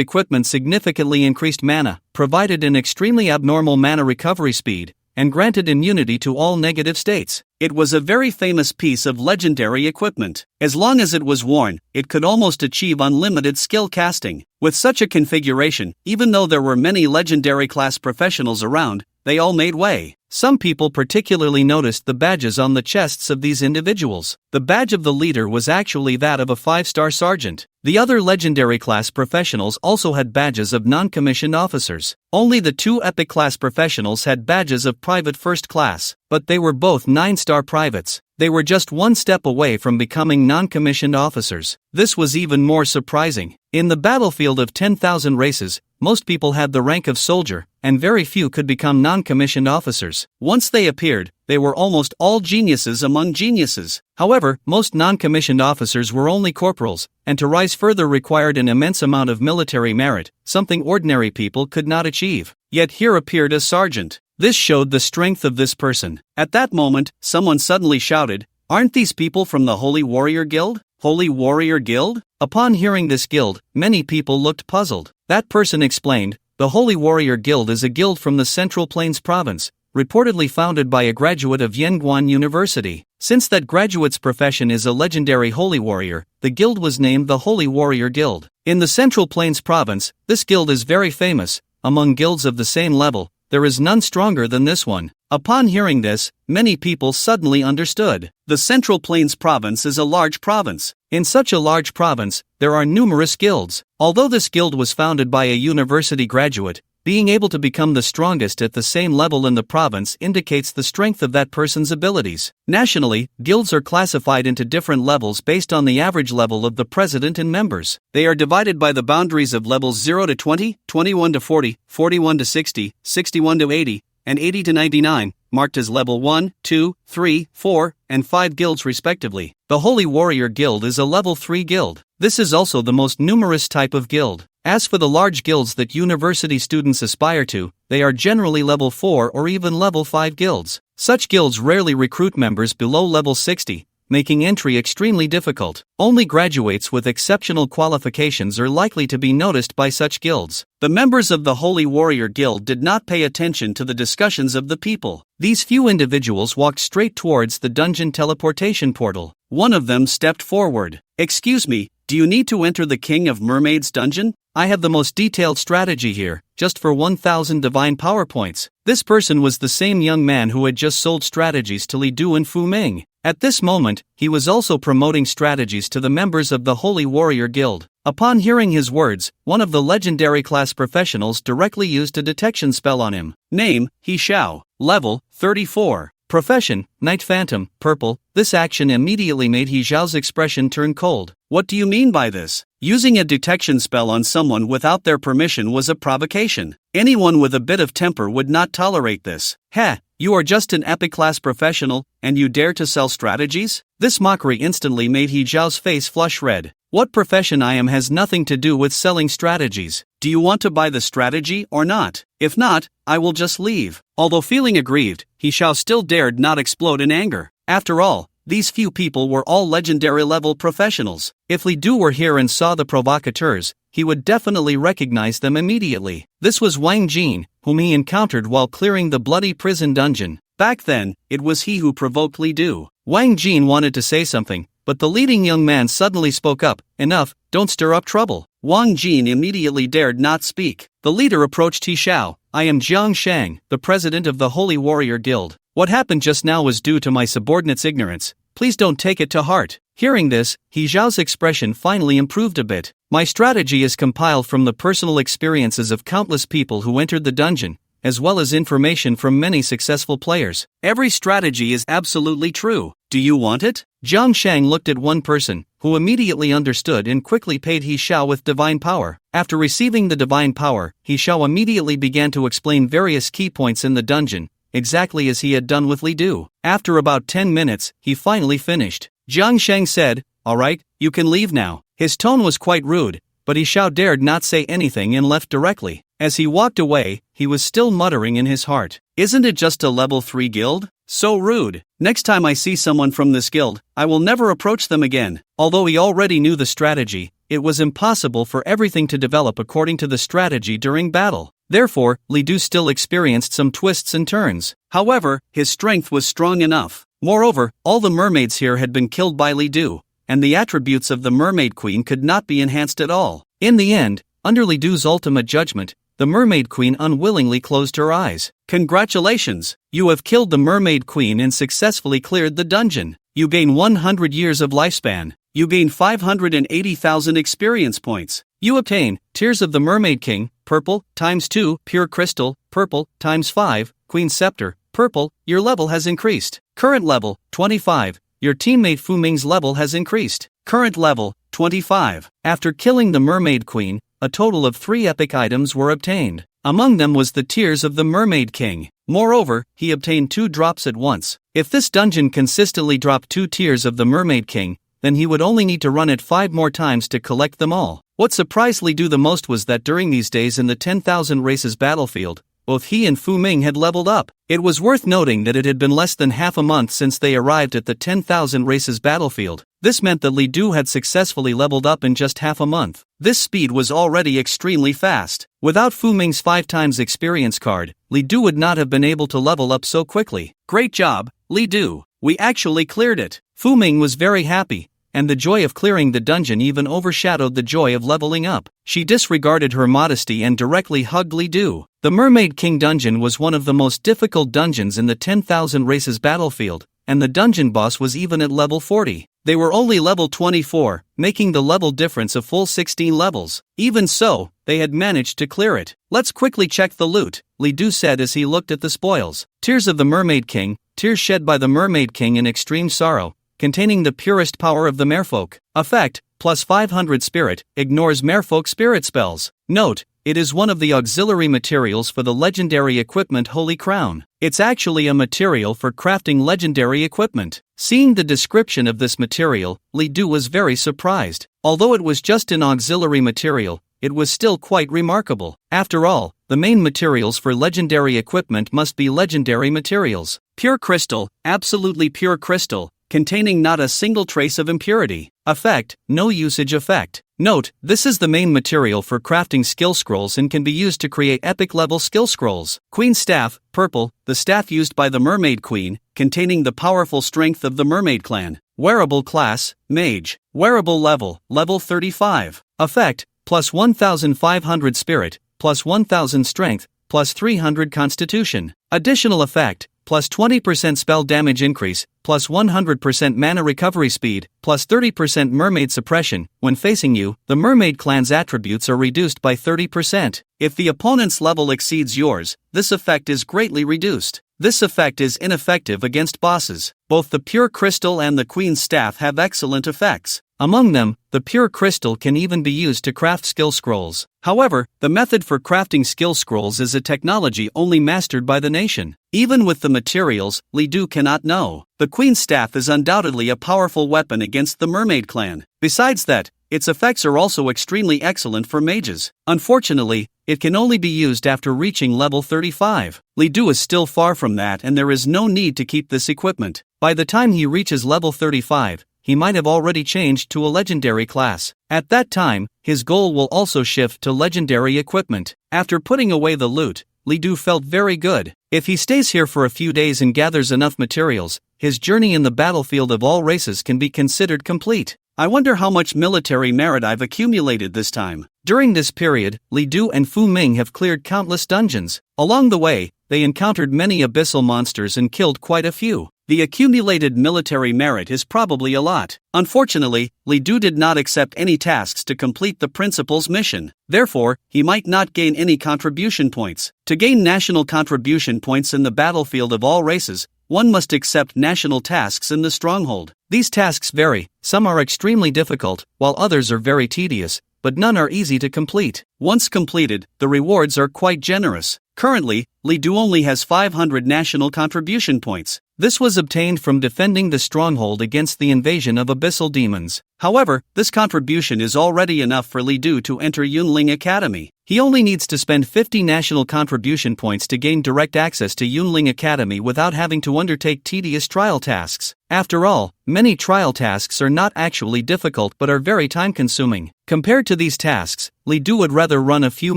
equipment significantly increased mana, provided an extremely abnormal mana recovery speed, and granted immunity to all negative states. It was a very famous piece of legendary equipment. As long as it was worn, it could almost achieve unlimited skill casting. With such a configuration, even though there were many legendary class professionals around, they all made way. Some people particularly noticed the badges on the chests of these individuals. The badge of the leader was actually that of a 5-star sergeant. The other legendary class professionals also had badges of non-commissioned officers. Only the 2 epic class professionals had badges of private first class, but they were both 9-star privates. They were just one step away from becoming non-commissioned officers. This was even more surprising. In the battlefield of 10,000 races, most people had the rank of soldier, and very few could become non-commissioned officers. Once they appeared, they were almost all geniuses among geniuses. However, most non-commissioned officers were only corporals, and to rise further required an immense amount of military merit, something ordinary people could not achieve. Yet here appeared a sergeant. This showed the strength of this person. At that moment, someone suddenly shouted, "Aren't these people from the Holy Warrior Guild? Holy Warrior Guild?" Upon hearing this guild, many people looked puzzled. That person explained, "The Holy Warrior Guild is a guild from the Central Plains province, reportedly founded by a graduate of Yanguan University. Since that graduate's profession is a legendary holy warrior, the guild was named the Holy Warrior Guild. In the Central Plains province, this guild is very famous. Among guilds of the same level, there is none stronger than this one." Upon hearing this, many people suddenly understood. The Central Plains province is a large province. In such a large province, there are numerous guilds. Although this guild was founded by a university graduate, being able to become the strongest at the same level in the province indicates the strength of that person's abilities. Nationally, guilds are classified into different levels based on the average level of the president and members. They are divided by the boundaries of levels 0 to 20, 21 to 40, 41 to 60, 61 to 80, and 80 to 99, marked as level 1, 2, 3, 4, and 5 guilds respectively. The Holy Warrior Guild is a level 3 guild. This is also the most numerous type of guild. As for the large guilds that university students aspire to, they are generally level 4 or even level 5 guilds. Such guilds rarely recruit members below level 60, making entry extremely difficult. Only graduates with exceptional qualifications are likely to be noticed by such guilds. The members of the Holy Warrior Guild did not pay attention to the discussions of the people. These few individuals walked straight towards the dungeon teleportation portal. One of them stepped forward. "Excuse me, Do you need to enter the King of Mermaids dungeon? I have the most detailed strategy here, just for 1000 divine power points. This person was the same young man who had just sold strategies to Li Du and Fu Ming. At this moment, he was also promoting strategies to the members of the Holy Warrior Guild. Upon hearing his words, one of the legendary class professionals directly used a detection spell on him. Name, He Xiao. Level, 34. Profession, Night Phantom, purple. This action immediately made He Xiao's expression turn cold. What do you mean by this? Using a detection spell on someone without their permission was a provocation. Anyone with a bit of temper would not tolerate this. Heh, you are just an epic class professional, and you dare to sell strategies? This mockery instantly made He Xiao's face flush red. What profession I am has nothing to do with selling strategies. Do you want to buy the strategy or not? If not, I will just leave. Although feeling aggrieved, He Xiao still dared not explode in anger. After all, these few people were all legendary level professionals. If Li Du were here and saw the provocateurs, he would definitely recognize them immediately. This was Wang Jin, whom he encountered while clearing the bloody prison dungeon. Back then, it was he who provoked Li Du. Wang Jin wanted to say something, but the leading young man suddenly spoke up. Enough, don't stir up trouble. Wang Jin immediately dared not speak. The leader approached He Xiao. I am Jiang Shang, the president of the Holy Warrior Guild. What happened just now was due to my subordinate's ignorance. Please don't take it to heart. Hearing this, He Xiao's expression finally improved a bit. My strategy is compiled from the personal experiences of countless people who entered the dungeon, as well as information from many successful players. Every strategy is absolutely true. Do you want it? Jiang Shang looked at one person, who immediately understood and quickly paid He Xiao with divine power. After receiving the divine power, He Xiao immediately began to explain various key points in the dungeon, exactly as he had done with Li Du. After about 10 minutes, he finally finished. Jiang Shang said, "Alright, you can leave now." His tone was quite rude, but He Xiao dared not say anything and left directly. As he walked away, he was still muttering in his heart, "Isn't it just a level 3 guild? So rude. Next time I see someone from this guild, I will never approach them again." Although he already knew the strategy, it was impossible for everything to develop according to the strategy during battle. Therefore, Li Du still experienced some twists and turns. However, his strength was strong enough. Moreover, all the mermaids here had been killed by Li Du, and the attributes of the Mermaid Queen could not be enhanced at all. In the end, under Li Du's ultimate judgment, the Mermaid Queen unwillingly closed her eyes. Congratulations! You have killed the Mermaid Queen and successfully cleared the dungeon. You gain 100 years of lifespan. You gain 580,000 experience points. You obtain Tears of the Mermaid King, purple, ×2, Pure Crystal, purple, ×5, Queen Scepter, purple. Your level has increased. Current level, 25. Your teammate Fu Ming's level has increased. Current level, 25. After killing the Mermaid Queen, a total of 3 epic items were obtained. Among them was the Tears of the Mermaid King. Moreover, he obtained 2 drops at once. If this dungeon consistently dropped 2 Tears of the Mermaid King, then he would only need to run it 5 more times to collect them all. What surprised Li Du the most was that during these days in the 10,000 races battlefield, both he and Fu Ming had leveled up. It was worth noting that it had been less than half a month since they arrived at the 10,000 races battlefield. This meant that Li Du had successfully leveled up in just half a month. This speed was already extremely fast. Without Fu Ming's 5 times experience card, Li Du would not have been able to level up so quickly. Great job, Li Du. We actually cleared it. Fu Ming was very happy, and the joy of clearing the dungeon even overshadowed the joy of leveling up. She disregarded her modesty and directly hugged Li Du. The Mermaid King dungeon was one of the most difficult dungeons in the 10,000 races battlefield, and the dungeon boss was even at level 40. They were only level 24, making the level difference a full 16 levels. Even so, they had managed to clear it. Let's quickly check the loot, Li Du said as he looked at the spoils. Tears of the Mermaid King, tears shed by the Mermaid King in extreme sorrow, containing the purest power of the merfolk. Effect, plus 500 spirit, ignores merfolk spirit spells. Note, it is one of the auxiliary materials for the legendary equipment Holy Crown. It's actually a material for crafting legendary equipment. Seeing the description of this material, Li Du was very surprised. Although it was just an auxiliary material, it was still quite remarkable. After all, the main materials for legendary equipment must be legendary materials. Pure crystal, absolutely pure crystal, containing not a single trace of impurity. Effect, no usage effect. Note, this is the main material for crafting skill scrolls and can be used to create epic level skill scrolls. Queen Staff, purple, the staff used by the Mermaid Queen, containing the powerful strength of the Mermaid Clan. Wearable class, Mage. Wearable level, level 35. Effect, plus 1500 spirit, plus 1000 strength, plus 300 constitution. Additional effect, plus 20% spell damage increase, plus 100% mana recovery speed, plus 30% mermaid suppression. When facing you, the mermaid clan's attributes are reduced by 30%. If the opponent's level exceeds yours, this effect is greatly reduced. This effect is ineffective against bosses. Both the pure crystal and the queen's staff have excellent effects. Among them, the pure crystal can even be used to craft skill scrolls. However, the method for crafting skill scrolls is a technology only mastered by the nation. Even with the materials, Li Du cannot know. The queen's staff is undoubtedly a powerful weapon against the mermaid clan. Besides that, its effects are also extremely excellent for mages. Unfortunately, it can only be used after reaching level 35. Li Du is still far from that, and there is no need to keep this equipment. By the time he reaches level 35, he might have already changed to a legendary class. At that time, his goal will also shift to legendary equipment. After putting away the loot, Li Du felt very good. If he stays here for a few days and gathers enough materials, his journey in the battlefield of all races can be considered complete. I wonder how much military merit I've accumulated this time. During this period, Li Du and Fu Ming have cleared countless dungeons. Along the way, they encountered many abyssal monsters and killed quite a few. The accumulated military merit is probably a lot. Unfortunately, Li Du did not accept any tasks to complete the principal's mission. Therefore, he might not gain any contribution points. To gain national contribution points in the battlefield of all races, one must accept national tasks in the stronghold. These tasks vary. Some are extremely difficult, while others are very tedious, but none are easy to complete. Once completed, the rewards are quite generous. Currently, Li Du only has 500 national contribution points. This was obtained from defending the stronghold against the invasion of abyssal demons. However, this contribution is already enough for Li Du to enter Yunling Academy. He only needs to spend 50 national contribution points to gain direct access to Yunling Academy without having to undertake tedious trial tasks. After all, many trial tasks are not actually difficult but are very time-consuming. Compared to these tasks, Li Du would rather run a few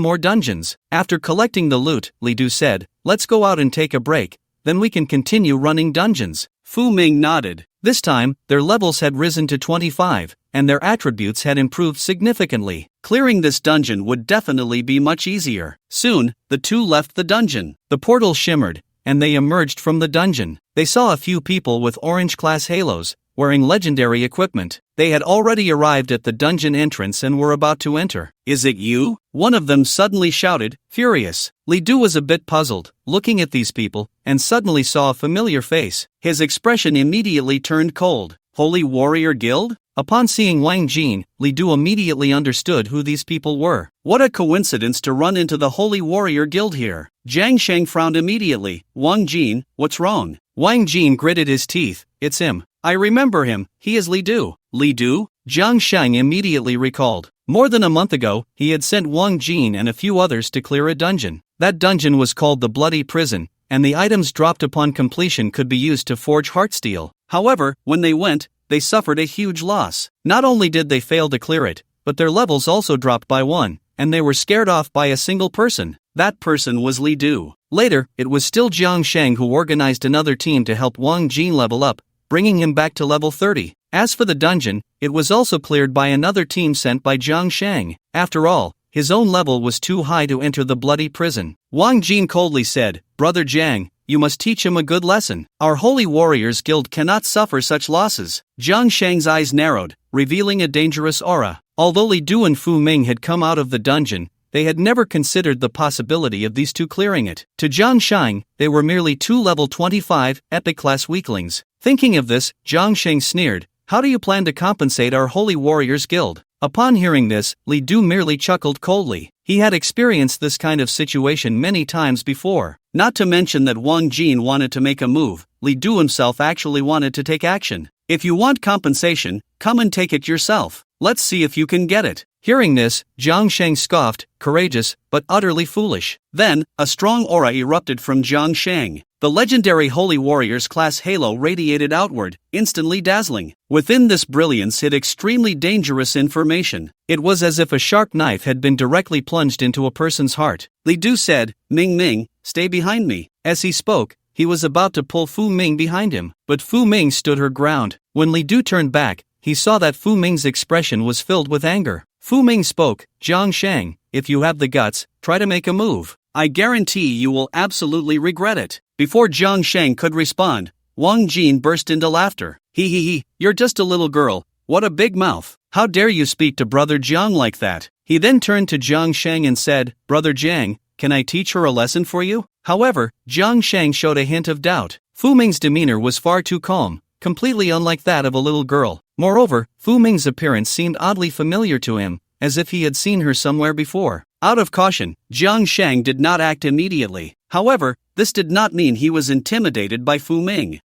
more dungeons. After collecting the loot, Li Du said, "Let's go out and take a break, then we can continue running dungeons." Fu Ming nodded. This time, their levels had risen to 25, and their attributes had improved significantly. Clearing this dungeon would definitely be much easier. Soon, the two left the dungeon. The portal shimmered, and they emerged from the dungeon. They saw a few people with orange-class halos, wearing legendary equipment. They had already arrived at the dungeon entrance and were about to enter. "Is it you?" one of them suddenly shouted, furious. Li Du was a bit puzzled, looking at these people, and suddenly saw a familiar face. His expression immediately turned cold. Holy Warrior Guild? Upon seeing Wang Jin, Li Du immediately understood who these people were. What a coincidence to run into the Holy Warrior Guild here. Jiang Sheng frowned immediately. "Wang Jin, what's wrong?" Wang Jin gritted his teeth. "It's him. I remember him, he is Li Du." Li Du? Jiang Sheng immediately recalled. More than a month ago, he had sent Wang Jin and a few others to clear a dungeon. That dungeon was called the Bloody Prison, and the items dropped upon completion could be used to forge heartsteel. However, when they went, they suffered a huge loss. Not only did they fail to clear it, but their levels also dropped by 1, and they were scared off by a single person. That person was Li Du. Later, it was still Jiang Sheng who organized another team to help Wang Jin level up, bringing him back to level 30. As for the dungeon, it was also cleared by another team sent by Jiang Sheng. After all, his own level was too high to enter the Bloody Prison. Wang Jin coldly said, "Brother Jiang, you must teach him a good lesson. Our Holy Warriors Guild cannot suffer such losses." Jiang Sheng's eyes narrowed, revealing a dangerous aura. Although Li Du and Fu Ming had come out of the dungeon, they had never considered the possibility of these two clearing it. To Jiang Sheng, they were merely two level 25, epic-class weaklings. Thinking of this, Jiang Sheng sneered, "How do you plan to compensate our Holy Warriors Guild?" Upon hearing this, Li Du merely chuckled coldly. He had experienced this kind of situation many times before. Not to mention that Wang Jin wanted to make a move, Li Du himself actually wanted to take action. "If you want compensation, come and take it yourself. Let's see if you can get it." Hearing this, Jiang Sheng scoffed, courageous, but utterly foolish. Then, a strong aura erupted from Jiang Sheng. The legendary Holy Warriors class halo radiated outward, instantly dazzling. Within this brilliance hid extremely dangerous information. It was as if a sharp knife had been directly plunged into a person's heart. Li Du said, "Ming Ming, stay behind me." As he spoke, he was about to pull Fu Ming behind him, but Fu Ming stood her ground. When Li Du turned back, he saw that Fu Ming's expression was filled with anger. Fu Ming spoke, "Zhang Shang, if you have the guts, try to make a move. I guarantee you will absolutely regret it." Before Zhang Shang could respond, Wang Jin burst into laughter. He, you're just a little girl, what a big mouth. How dare you speak to Brother Jiang like that? He then turned to Zhang Shang and said, "Brother Jiang, can I teach her a lesson for you?" However, Zhang Shang showed a hint of doubt. Fu Ming's demeanor was far too calm, completely unlike that of a little girl. Moreover, Fu Ming's appearance seemed oddly familiar to him, as if he had seen her somewhere before. Out of caution, Zhang Shang did not act immediately. However, this did not mean he was intimidated by Fu Ming.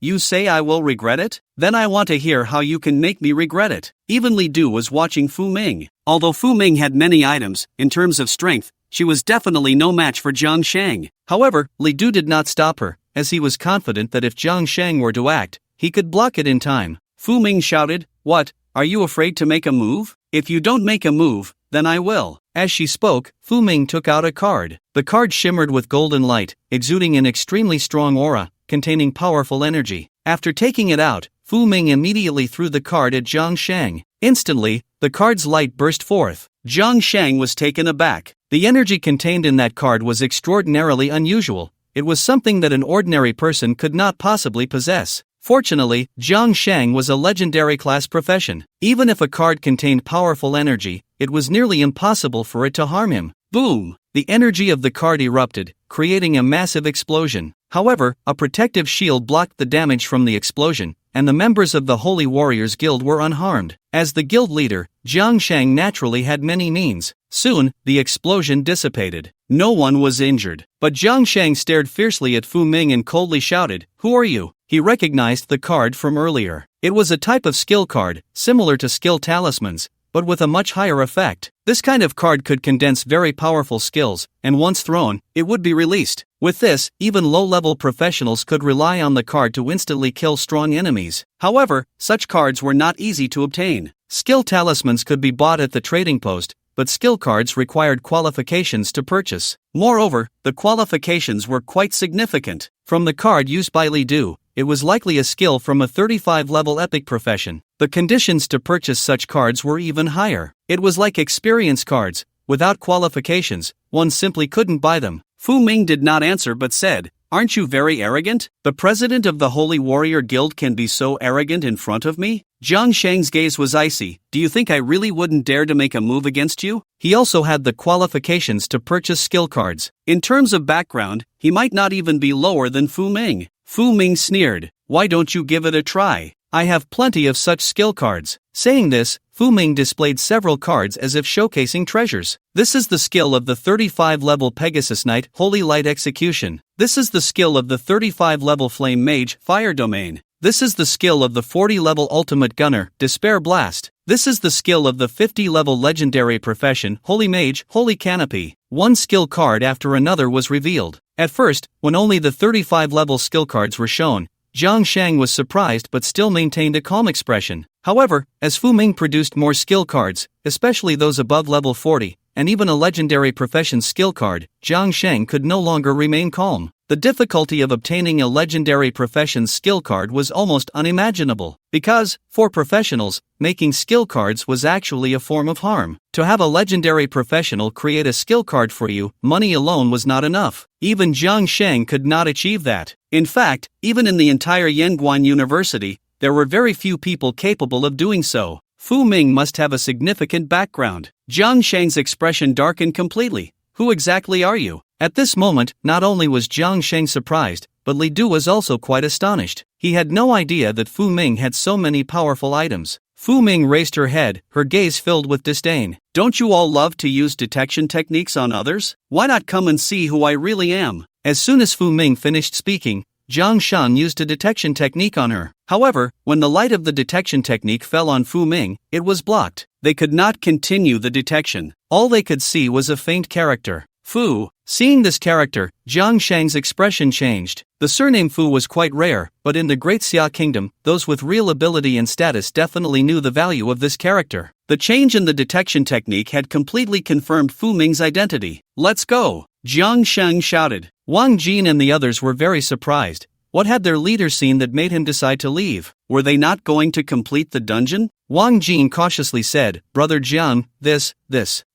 You say I will regret it? Then I want to hear how you can make me regret it. Even Li Du was watching Fu Ming. Although Fu Ming had many items, in terms of strength, she was definitely no match for Zhang Shang. However, Li Du did not stop her, as he was confident that if Zhang Shang were to act, he could block it in time. Fu Ming shouted, "What, are you afraid to make a move? If you don't make a move, then I will." As she spoke, Fu Ming took out a card. The card shimmered with golden light, exuding an extremely strong aura, containing powerful energy. After taking it out, Fu Ming immediately threw the card at Zhang Shang. Instantly, the card's light burst forth. Zhang Shang was taken aback. The energy contained in that card was extraordinarily unusual. It was something that an ordinary person could not possibly possess. Fortunately, Zhang Shang was a legendary class profession. Even if a card contained powerful energy, it was nearly impossible for it to harm him. Boom! The energy of the card erupted, creating a massive explosion. However, a protective shield blocked the damage from the explosion, and the members of the Holy Warriors Guild were unharmed. As the guild leader, Zhang Shang naturally had many means. Soon, the explosion dissipated. No one was injured. But Zhang Shang stared fiercely at Fu Ming and coldly shouted, "Who are you?" He recognized the card from earlier. It was a type of skill card, similar to skill talismans, but with a much higher effect. This kind of card could condense very powerful skills, and once thrown, it would be released. With this, even low-level professionals could rely on the card to instantly kill strong enemies. However, such cards were not easy to obtain. Skill talismans could be bought at the trading post, but skill cards required qualifications to purchase. Moreover, the qualifications were quite significant. From the card used by Li Du, it was likely a skill from a 35-level epic profession. The conditions to purchase such cards were even higher. It was like experience cards. Without qualifications, one simply couldn't buy them. Fu Ming did not answer but said, "Aren't you very arrogant? The president of the Holy Warrior Guild can be so arrogant in front of me?" Zhang Shang's gaze was icy. "Do you think I really wouldn't dare to make a move against you?" He also had the qualifications to purchase skill cards. In terms of background, he might not even be lower than Fu Ming. Fu Ming sneered, "Why don't you give it a try? I have plenty of such skill cards." Saying this, Fu Ming displayed several cards as if showcasing treasures. This is the skill of the 35-level Pegasus Knight, Holy Light Execution. This is the skill of the 35-level Flame Mage, Fire Domain. This is the skill of the 40-level Ultimate Gunner, Despair Blast. This is the skill of the 50-level Legendary Profession, Holy Mage, Holy Canopy. One skill card after another was revealed. At first, when only the 35-level skill cards were shown, Zhang Shang was surprised but still maintained a calm expression. However, as Fu Ming produced more skill cards, especially those above level 40, and even a legendary profession skill card, Zhang Shang could no longer remain calm. The difficulty of obtaining a legendary profession skill card was almost unimaginable, because, for professionals, making skill cards was actually a form of harm. To have a legendary professional create a skill card for you, money alone was not enough. Even Zhang Shang could not achieve that. In fact, even in the entire Yanguan University, there were very few people capable of doing so. Fu Ming must have a significant background. Zhang Shang's expression darkened completely. "Who exactly are you?" At this moment, not only was Zhang Shang surprised, but Li Du was also quite astonished. He had no idea that Fu Ming had so many powerful items. Fu Ming raised her head, her gaze filled with disdain. "Don't you all love to use detection techniques on others? Why not come and see who I really am?" As soon as Fu Ming finished speaking, Zhang Shan used a detection technique on her. However, when the light of the detection technique fell on Fu Ming, it was blocked. They could not continue the detection. All they could see was a faint character. Fu. Seeing this character, Zhang Shang's expression changed. The surname Fu was quite rare, but in the Great Xia Kingdom, those with real ability and status definitely knew the value of this character. The change in the detection technique had completely confirmed Fu Ming's identity. "Let's go." Jiang Sheng shouted. Wang Jin and the others were very surprised. What had their leader seen that made him decide to leave? Were they not going to complete the dungeon? Wang Jin cautiously said, Brother Jiang, this.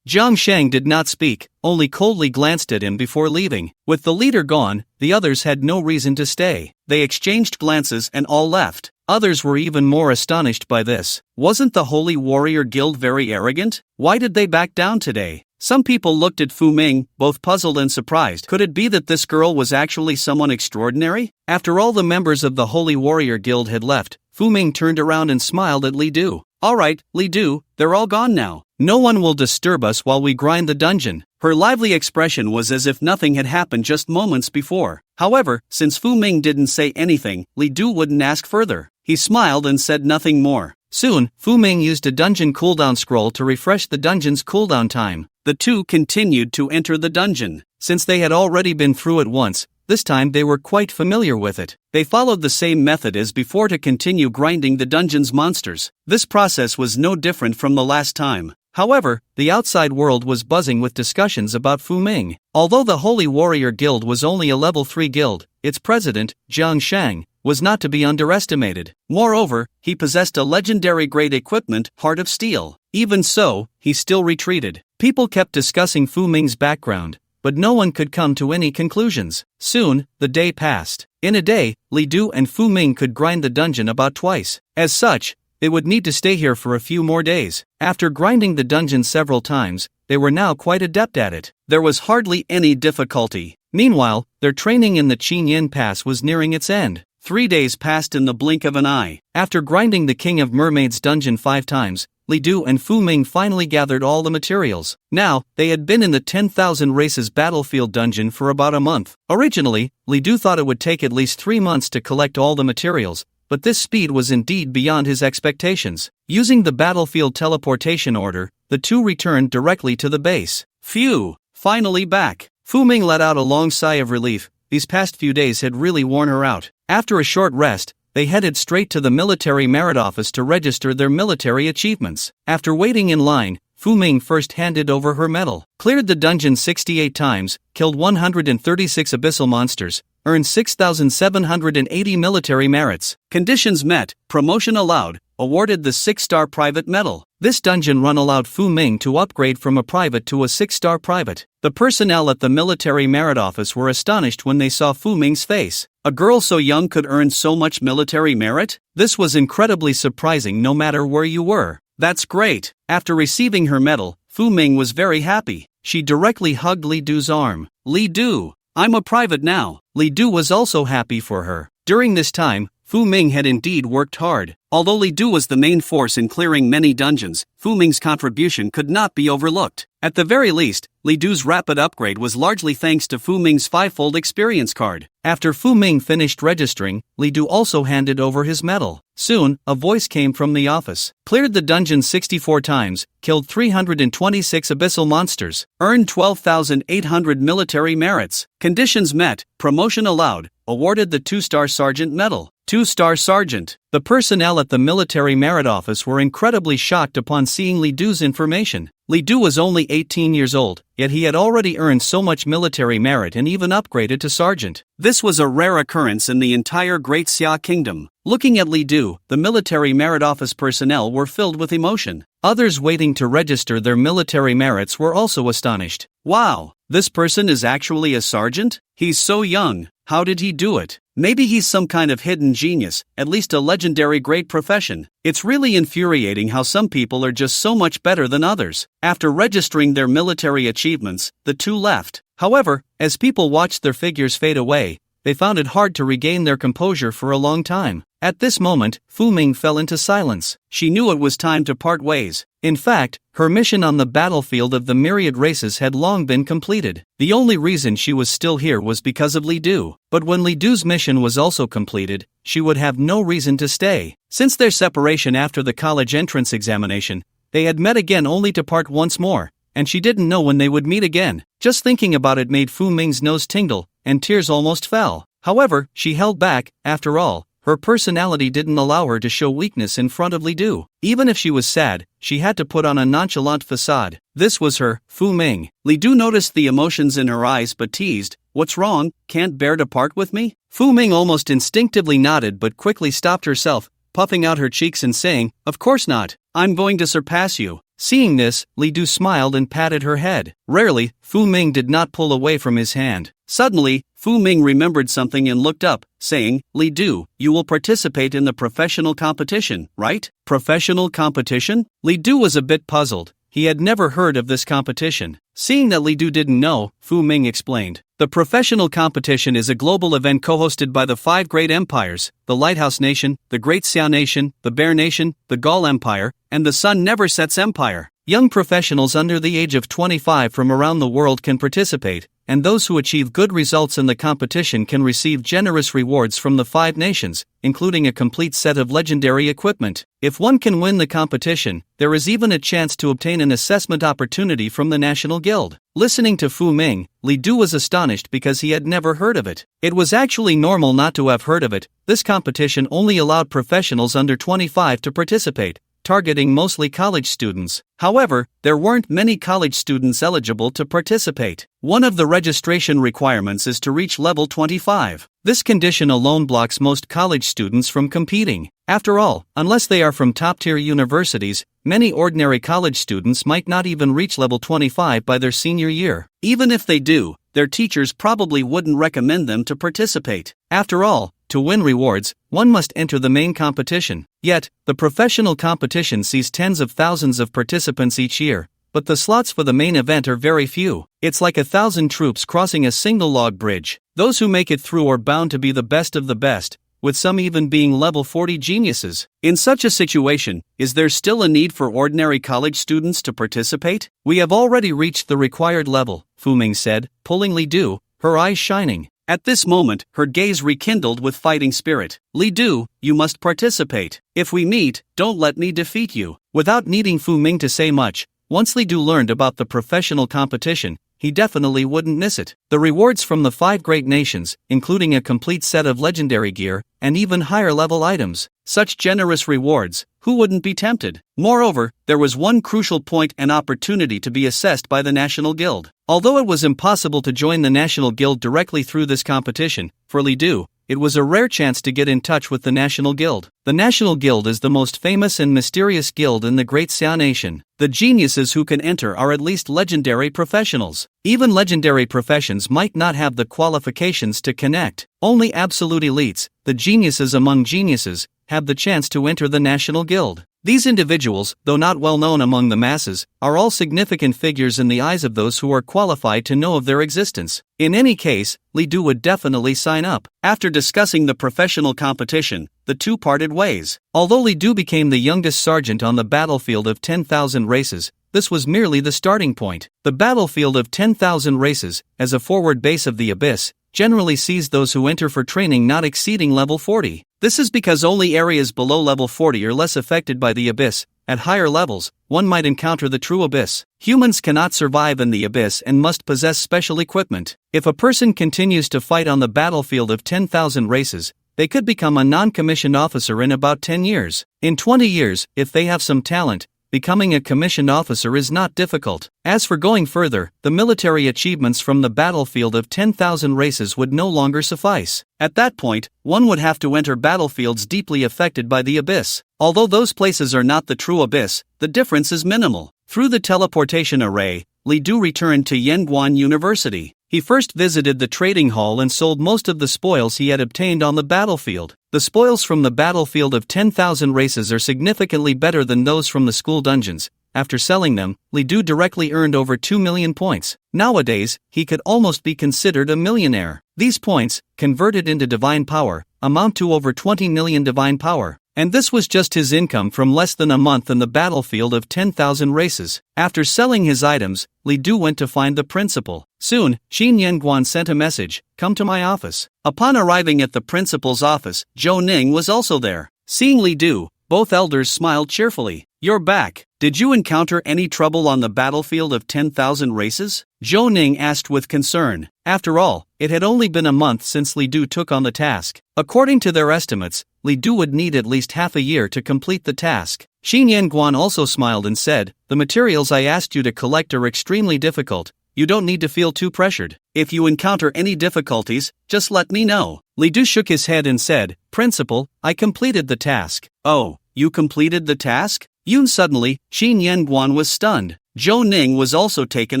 Jiang Sheng did not speak, only coldly glanced at him before leaving. With the leader gone, the others had no reason to stay. They exchanged glances and all left. Others were even more astonished by this. Wasn't the Holy Warrior Guild very arrogant? Why did they back down today? Some people looked at Fu Ming, both puzzled and surprised. Could it be that this girl was actually someone extraordinary? After all the members of the Holy Warrior Guild had left, Fu Ming turned around and smiled at Li Du. Alright, Li Du, they're all gone now. No one will disturb us while we grind the dungeon. Her lively expression was as if nothing had happened just moments before. However, since Fu Ming didn't say anything, Li Du wouldn't ask further. He smiled and said nothing more. Soon, Fu Ming used a dungeon cooldown scroll to refresh the dungeon's cooldown time. The two continued to enter the dungeon. Since they had already been through it once, this time they were quite familiar with it. They followed the same method as before to continue grinding the dungeon's monsters. This process was no different from the last time. However, the outside world was buzzing with discussions about Fu Ming. Although the Holy Warrior Guild was only a level 3 guild, its president, Jiang Sheng, was not to be underestimated. Moreover, he possessed a legendary grade equipment, Heart of Steel. Even so, he still retreated. People kept discussing Fu Ming's background, but no one could come to any conclusions. Soon, the day passed. In a day, Li Du and Fu Ming could grind the dungeon about twice. As such, they would need to stay here for a few more days. After grinding the dungeon several times, they were now quite adept at it. There was hardly any difficulty. Meanwhile, their training in the Qin Yin Pass was nearing its end. 3 days passed in the blink of an eye. After grinding the King of Mermaids dungeon 5 times, Li Du and Fu Ming finally gathered all the materials. Now, they had been in the 10,000 Races battlefield dungeon for about a month. Originally, Li Du thought it would take at least 3 months to collect all the materials, but this speed was indeed beyond his expectations. Using the battlefield teleportation order, the two returned directly to the base. Phew! Finally back! Fu Ming let out a long sigh of relief. These past few days had really worn her out. After a short rest, they headed straight to the military merit office to register their military achievements. After waiting in line, Fu Ming first handed over her medal. Cleared the dungeon 68 times, killed 136 abyssal monsters, earned 6,780 military merits. Conditions met, promotion allowed, awarded the 6-star private medal. This dungeon run allowed Fu Ming to upgrade from a private to a 6-star private. The personnel at the military merit office were astonished when they saw Fu Ming's face. A girl so young could earn so much military merit? This was incredibly surprising no matter where you were. That's great. After receiving her medal, Fu Ming was very happy. She directly hugged Li Du's arm. Li Du, I'm a private now. Li Du was also happy for her. During this time, Fu Ming had indeed worked hard. Although Li Du was the main force in clearing many dungeons, Fu Ming's contribution could not be overlooked. At the very least, Li Du's rapid upgrade was largely thanks to Fu Ming's 5-fold experience card. After Fu Ming finished registering, Li Du also handed over his medal. Soon, a voice came from the office. Cleared the dungeon 64 times, killed 326 abyssal monsters, earned 12,800 military merits. Conditions met, promotion allowed, awarded the 2-star sergeant medal. 2-star sergeant. The personnel at the military merit office were incredibly shocked upon seeing Li Du's information. Li Du was only 18 years old, yet he had already earned so much military merit and even upgraded to sergeant. This was a rare occurrence in the entire Great Xia Kingdom. Looking at Li Du, the military merit office personnel were filled with emotion. Others waiting to register their military merits were also astonished. Wow, this person is actually a sergeant? He's so young. How did he do it? Maybe he's some kind of hidden genius, at least a legendary great profession. It's really infuriating how some people are just so much better than others. After registering their military achievements, the two left. However, as people watched their figures fade away, they found it hard to regain their composure for a long time. At this moment, Fu Ming fell into silence. She knew it was time to part ways. In fact, her mission on the battlefield of the myriad races had long been completed. The only reason she was still here was because of Li Du. But when Li Du's mission was also completed, she would have no reason to stay. Since their separation after the college entrance examination, they had met again only to part once more, and she didn't know when they would meet again. Just thinking about it made Fu Ming's nose tingle, and tears almost fell. However, she held back. After all, her personality didn't allow her to show weakness in front of Li Du. Even if she was sad, she had to put on a nonchalant facade. This was her, Fu Ming. Li Du noticed the emotions in her eyes but teased, "What's wrong, can't bear to part with me?" Fu Ming almost instinctively nodded but quickly stopped herself, puffing out her cheeks and saying, "Of course not, I'm going to surpass you." Seeing this, Li Du smiled and patted her head. Rarely, Fu Ming did not pull away from his hand. Suddenly, Fu Ming remembered something and looked up, saying, "Li Du, you will participate in the professional competition, right?" Professional competition? Li Du was a bit puzzled. He had never heard of this competition. Seeing that Li Du didn't know, Fu Ming explained. The professional competition is a global event co-hosted by the 5 great empires, the Lighthouse Nation, the Great Xiao Nation, the Bear Nation, the Gaul Empire, and the Sun Never Sets Empire. Young professionals under the age of 25 from around the world can participate, and those who achieve good results in the competition can receive generous rewards from the 5 nations, including a complete set of legendary equipment. If one can win the competition, there is even a chance to obtain an assessment opportunity from the National Guild. Listening to Fu Ming, Li Du was astonished because he had never heard of it. It was actually normal not to have heard of it. This competition only allowed professionals under 25 to participate, targeting mostly college students. However, there weren't many college students eligible to participate. One of the registration requirements is to reach level 25. This condition alone blocks most college students from competing. After all, unless they are from top-tier universities, many ordinary college students might not even reach level 25 by their senior year. Even if they do, their teachers probably wouldn't recommend them to participate. After all, to win rewards, one must enter the main competition. Yet, the professional competition sees tens of thousands of participants each year, but the slots for the main event are very few. It's like 1,000 troops crossing a single log bridge. Those who make it through are bound to be the best of the best, with some even being level 40 geniuses. In such a situation, is there still a need for ordinary college students to participate? "We have already reached the required level," Fu Ming said, pulling Li Du, her eyes shining. At this moment, her gaze rekindled with fighting spirit. "Li Du, you must participate. If we meet, don't let me defeat you." Without needing Fu Ming to say much, once Li Du learned about the professional competition, he definitely wouldn't miss it. The rewards from the 5 great nations, including a complete set of legendary gear, and even higher level items. Such generous rewards, who wouldn't be tempted? Moreover, there was one crucial point and opportunity to be assessed by the National Guild. Although it was impossible to join the National Guild directly through this competition, for Li Du, it was a rare chance to get in touch with the National Guild. The National Guild is the most famous and mysterious guild in the Great Xiao Nation. The geniuses who can enter are at least legendary professionals. Even legendary professions might not have the qualifications to connect. Only absolute elites, the geniuses among geniuses, have the chance to enter the National Guild. These individuals, though not well known among the masses, are all significant figures in the eyes of those who are qualified to know of their existence. In any case, Li Du would definitely sign up. After discussing the professional competition, the two parted ways. Although Li Du became the youngest sergeant on the battlefield of 10,000 races, this was merely the starting point. The battlefield of 10,000 races, as a forward base of the Abyss, generally sees those who enter for training not exceeding level 40. This is because only areas below level 40 are less affected by the Abyss. At higher levels, one might encounter the true Abyss. Humans cannot survive in the Abyss and must possess special equipment. If a person continues to fight on the battlefield of 10,000 races, they could become a non-commissioned officer in about 10 years. In 20 years, if they have some talent, becoming a commissioned officer is not difficult. As for going further, the military achievements from the battlefield of 10,000 races would no longer suffice. At that point, one would have to enter battlefields deeply affected by the Abyss. Although those places are not the true Abyss, the difference is minimal. Through the teleportation array, Li Du returned to Yanguan University. He first visited the trading hall and sold most of the spoils he had obtained on the battlefield. The spoils from the battlefield of 10,000 races are significantly better than those from the school dungeons. After selling them, Li Du directly earned over 2 million points. Nowadays, he could almost be considered a millionaire. These points, converted into divine power, amount to over 20 million divine power. And this was just his income from less than a month in the battlefield of 10,000 races. After selling his items, Li Du went to find the principal. Soon, Qin Yanguan sent a message, "Come to my office." Upon arriving at the principal's office, Zhou Ning was also there. Seeing Li Du, both elders smiled cheerfully. "You're back. Did you encounter any trouble on the battlefield of 10,000 races?" Zhou Ning asked with concern. After all, it had only been a month since Li Du took on the task. According to their estimates, Li Du would need at least half a year to complete the task. Xin Yanguan also smiled and said, "The materials I asked you to collect are extremely difficult. You don't need to feel too pressured. If you encounter any difficulties, just let me know." Li Du shook his head and said, "Principal, I completed the task." "Oh, you completed the task?" Suddenly, Xin Yanguan was stunned. Zhou Ning was also taken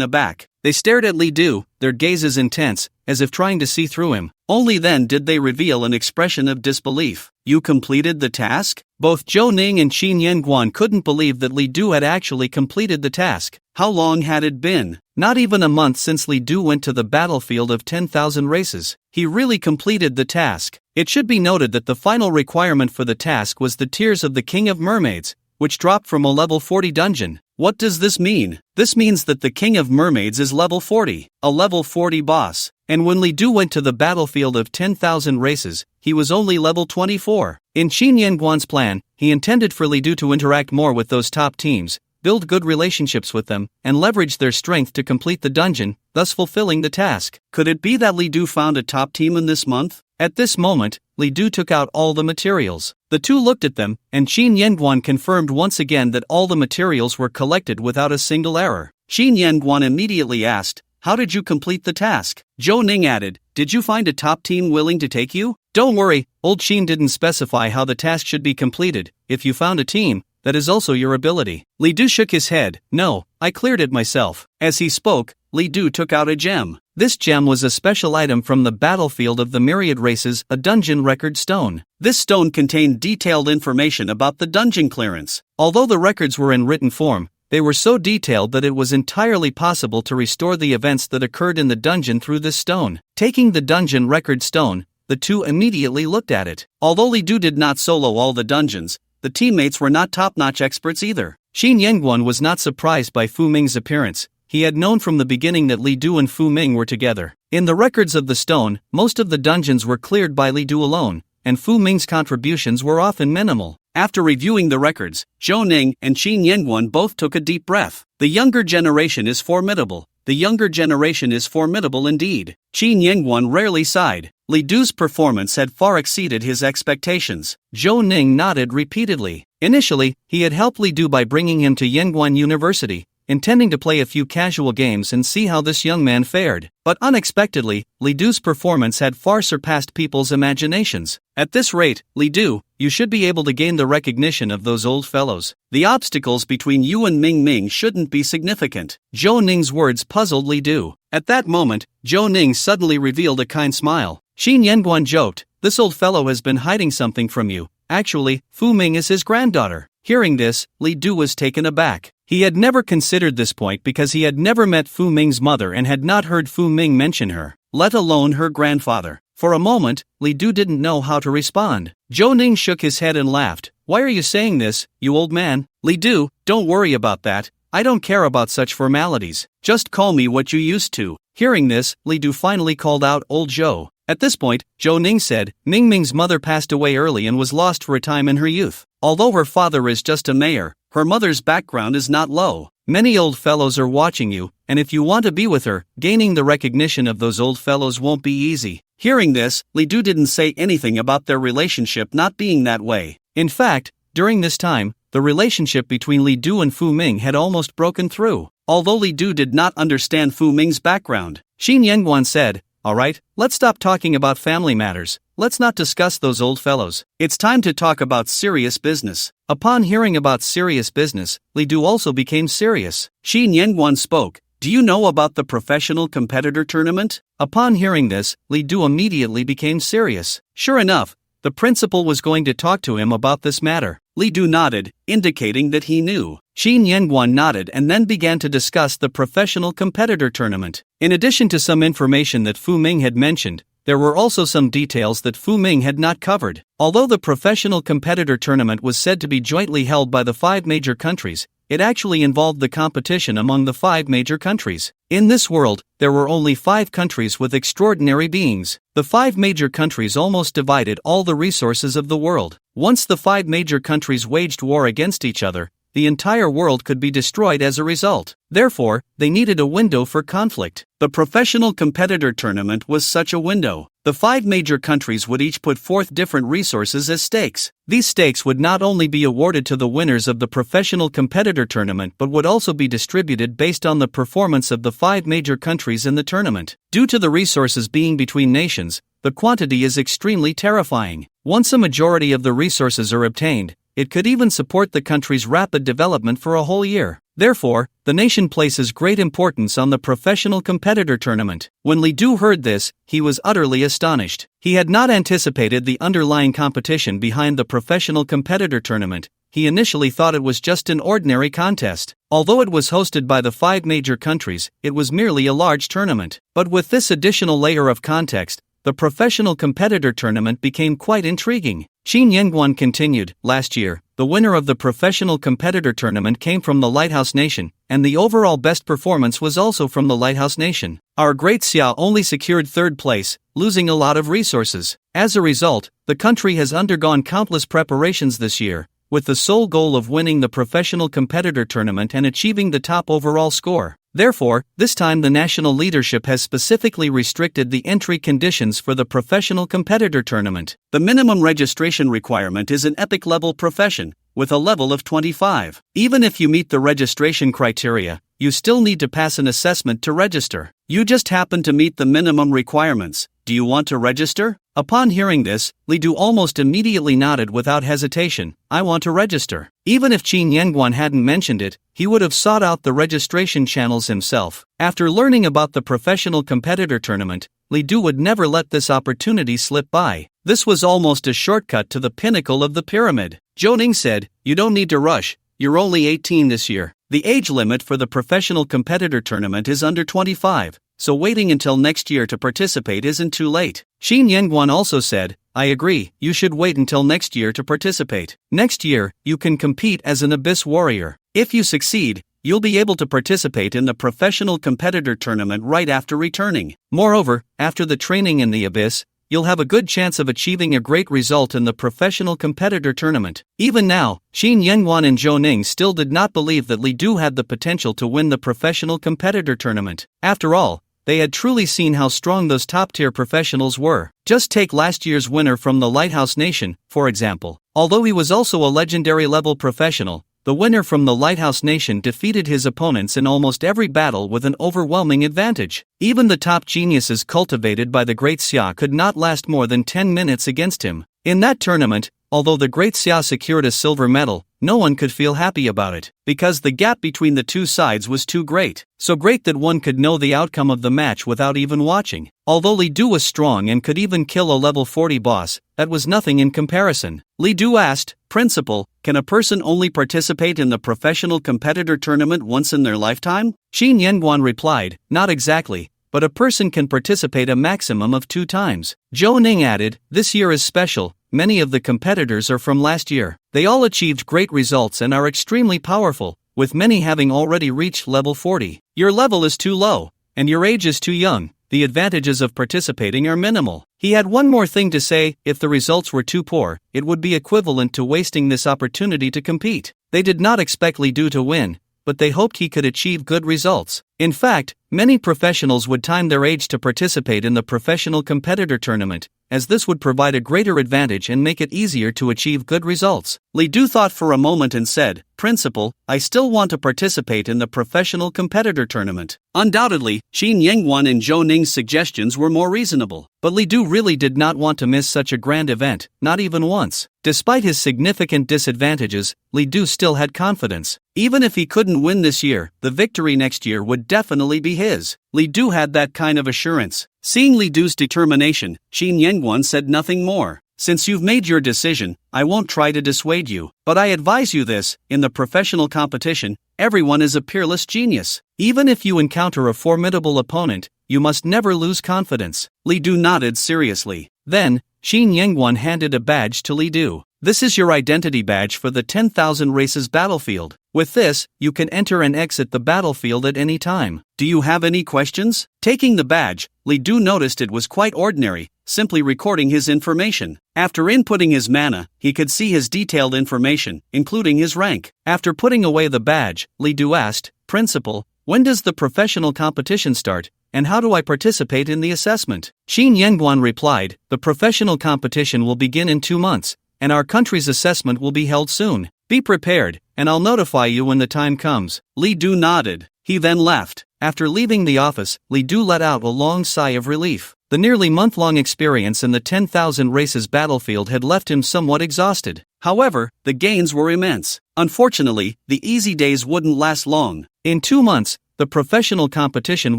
aback. They stared at Li Du, their gazes intense, as if trying to see through him. Only then did they reveal an expression of disbelief. "You completed the task?" Both Zhou Ning and Xin Yanguan couldn't believe that Li Du had actually completed the task. How long had it been? Not even a month since Li Du went to the battlefield of 10,000 races. He really completed the task. It should be noted that the final requirement for the task was the Tears of the King of Mermaids, which dropped from a level 40 dungeon. What does this mean? This means that the King of Mermaids is level 40, a level 40 boss. And when Li Du went to the battlefield of 10,000 races, he was only level 24. In Xin Yanguan's plan, he intended for Li Du to interact more with those top teams, build good relationships with them, and leverage their strength to complete the dungeon, thus fulfilling the task. Could it be that Li Du found a top team in this month? At this moment, Li Du took out all the materials. The two looked at them, and Xin Yanguan confirmed once again that all the materials were collected without a single error. Xin Yanguan immediately asked, "How did you complete the task?" Zhou Ning added, "Did you find a top team willing to take you?" "Don't worry, old Xin didn't specify how the task should be completed. If you found a team, that is also your ability." Li Du shook his head. "No, I cleared it myself." As he spoke, Li Du took out a gem. This gem was a special item from the battlefield of the myriad races, a dungeon record stone. This stone contained detailed information about the dungeon clearance. Although the records were in written form, they were so detailed that it was entirely possible to restore the events that occurred in the dungeon through this stone. Taking the dungeon record stone, the two immediately looked at it. Although Li Du did not solo all the dungeons, the teammates were not top-notch experts either. Xin Yanguan was not surprised by Fu Ming's appearance. He had known from the beginning that Li Du and Fu Ming were together. In the records of the stone, most of the dungeons were cleared by Li Du alone, and Fu Ming's contributions were often minimal. After reviewing the records, Zhou Ning and Xin Yanguan both took a deep breath. The younger generation is formidable. The younger generation is formidable indeed. Xin Yanguan rarely sighed. Li Du's performance had far exceeded his expectations. Zhou Ning nodded repeatedly. Initially, he had helped Li Du by bringing him to Yanguan University, intending to play a few casual games and see how this young man fared. But unexpectedly, Li Du's performance had far surpassed people's imaginations. At this rate, Li Du, you should be able to gain the recognition of those old fellows. The obstacles between you and Ming Ming shouldn't be significant. Zhou Ning's words puzzled Li Du. At that moment, Zhou Ning suddenly revealed a kind smile. Xin Yanguan joked, "This old fellow has been hiding something from you. Actually, Fu Ming is his granddaughter." Hearing this, Li Du was taken aback. He had never considered this point because he had never met Fu Ming's mother and had not heard Fu Ming mention her, let alone her grandfather. For a moment, Li Du didn't know how to respond. Zhou Ning shook his head and laughed. "Why are you saying this, you old man?" "Li Du, don't worry about that. I don't care about such formalities. Just call me what you used to." Hearing this, Li Du finally called out old Zhou. At this point, Zhou Ning said, "Ming Ming's mother passed away early and was lost for a time in her youth. Although her father is just a mayor, her mother's background is not low. Many old fellows are watching you, and if you want to be with her, gaining the recognition of those old fellows won't be easy." Hearing this, Li Du didn't say anything about their relationship not being that way. In fact, during this time, the relationship between Li Du and Fu Ming had almost broken through. Although Li Du did not understand Fu Ming's background, Xin Yanguan said, "Alright, let's stop talking about family matters. Let's not discuss those old fellows. It's time to talk about serious business." Upon hearing about serious business, Li Du also became serious. Xin Yanguan spoke, "Do you know about the professional competitor tournament?" Upon hearing this, Li Du immediately became serious. Sure enough, the principal was going to talk to him about this matter. Li Du nodded, indicating that he knew. Xin Yanguan nodded and then began to discuss the professional competitor tournament. In addition to some information that Fu Ming had mentioned, there were also some details that Fu Ming had not covered. Although the professional competitor tournament was said to be jointly held by the 5 major countries, it actually involved the competition among the 5 major countries. In this world, there were only 5 countries with extraordinary beings. The 5 major countries almost divided all the resources of the world. Once the 5 major countries waged war against each other, the entire world could be destroyed as a result. Therefore, they needed a window for conflict. The professional competitor tournament was such a window. The 5 major countries would each put forth different resources as stakes. These stakes would not only be awarded to the winners of the professional competitor tournament but would also be distributed based on the performance of the 5 major countries in the tournament. Due to the resources being between nations, the quantity is extremely terrifying. Once a majority of the resources are obtained, it could even support the country's rapid development for a whole year. Therefore, the nation places great importance on the professional competitor tournament. When Li Du heard this, he was utterly astonished. He had not anticipated the underlying competition behind the professional competitor tournament. He initially thought it was just an ordinary contest. Although it was hosted by the 5 major countries, it was merely a large tournament. But with this additional layer of context, the professional competitor tournament became quite intriguing. Qin Yengguan continued, last year, the winner of the professional competitor tournament came from the Lighthouse Nation, and the overall best performance was also from the Lighthouse Nation. Our great Xia only secured 3rd place, losing a lot of resources. As a result, the country has undergone countless preparations this year, with the sole goal of winning the professional competitor tournament and achieving the top overall score. Therefore, this time the national leadership has specifically restricted the entry conditions for the professional competitor tournament. The minimum registration requirement is an epic level profession, with a level of 25. Even if you meet the registration criteria, you still need to pass an assessment to register. You just happen to meet the minimum requirements. Do you want to register? Upon hearing this, Li Du almost immediately nodded without hesitation. I want to register. Even if Qin Yengguan hadn't mentioned it, he would have sought out the registration channels himself. After learning about the professional competitor tournament, Li Du would never let this opportunity slip by. This was almost a shortcut to the pinnacle of the pyramid. Zhou Ning said, "You don't need to rush. You're only 18 this year. The age limit for the professional competitor tournament is under 25. So waiting until next year to participate isn't too late." Qin Yengguan also said, "I agree, you should wait until next year to participate. Next year, you can compete as an Abyss Warrior. If you succeed, you'll be able to participate in the professional competitor tournament right after returning. Moreover, after the training in the Abyss, you'll have a good chance of achieving a great result in the professional competitor tournament." Even now, Qin Yengguan and Zhou Ning still did not believe that Li Du had the potential to win the professional competitor tournament. After all, they had truly seen how strong those top-tier professionals were. Just take last year's winner from the Lighthouse Nation, for example. Although he was also a legendary-level professional, the winner from the Lighthouse Nation defeated his opponents in almost every battle with an overwhelming advantage. Even the top geniuses cultivated by the Great Xia could not last more than 10 minutes against him. In that tournament, although the Great Xia secured a silver medal, no one could feel happy about it, because the gap between the two sides was too great. So great that one could know the outcome of the match without even watching. Although Li Du was strong and could even kill a level 40 boss, that was nothing in comparison. Li Du asked, "Principal, can a person only participate in the professional competitor tournament once in their lifetime?" Qin Yengguan replied, "Not exactly, but a person can participate a maximum of 2 times. Zhou Ning added, "This year is special. Many of the competitors are from last year. They all achieved great results and are extremely powerful, with many having already reached level 40. Your level is too low, and your age is too young. The advantages of participating are minimal." He had one more thing to say: if the results were too poor, it would be equivalent to wasting this opportunity to compete. They did not expect Li Du to win, but they hoped he could achieve good results. In fact, many professionals would time their age to participate in the professional competitor tournament, as this would provide a greater advantage and make it easier to achieve good results. Li Du thought for a moment and said, "Principal, I still want to participate in the professional competitor tournament." Undoubtedly, Qin Yengguan and Zhou Ning's suggestions were more reasonable, but Li Du really did not want to miss such a grand event, not even once. Despite his significant disadvantages, Li Du still had confidence. Even if he couldn't win this year, the victory next year would definitely be his. Li Du had that kind of assurance. Seeing Li Du's determination, Qin Yengguan said nothing more. "Since you've made your decision, I won't try to dissuade you. But I advise you this: in the professional competition, everyone is a peerless genius. Even if you encounter a formidable opponent, you must never lose confidence." Li Du nodded seriously. Then, Qin Yengguan handed a badge to Li Du. "This is your identity badge for the 10,000 races battlefield. With this, you can enter and exit the battlefield at any time. Do you have any questions?" Taking the badge, Li Du noticed it was quite ordinary, simply recording his information. After inputting his mana, he could see his detailed information, including his rank. After putting away the badge, Li Du asked, "Principal, when does the professional competition start, and how do I participate in the assessment?" Qin Yengguan replied, "The professional competition will begin in 2 months, and our country's assessment will be held soon. Be prepared, and I'll notify you when the time comes." Li Du nodded. He then left. After leaving the office, Li Du let out a long sigh of relief. The nearly month-long experience in the 10,000 races battlefield had left him somewhat exhausted. However, the gains were immense. Unfortunately, the easy days wouldn't last long. In 2 months, the professional competition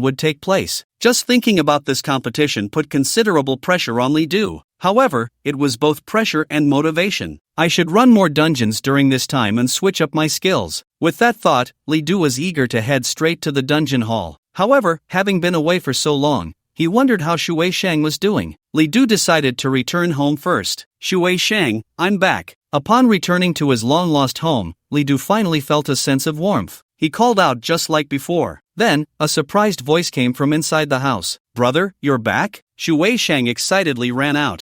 would take place. Just thinking about this competition put considerable pressure on Li Du. However, it was both pressure and motivation. I should run more dungeons during this time and switch up my skills. With that thought, Li Du was eager to head straight to the dungeon hall. However, having been away for so long, he wondered how Shui Shang was doing. Li Du decided to return home first. "Shui Shang, I'm back." Upon returning to his long-lost home, Li Du finally felt a sense of warmth. He called out just like before. Then, a surprised voice came from inside the house. "Brother, you're back?" Shui Shang excitedly ran out.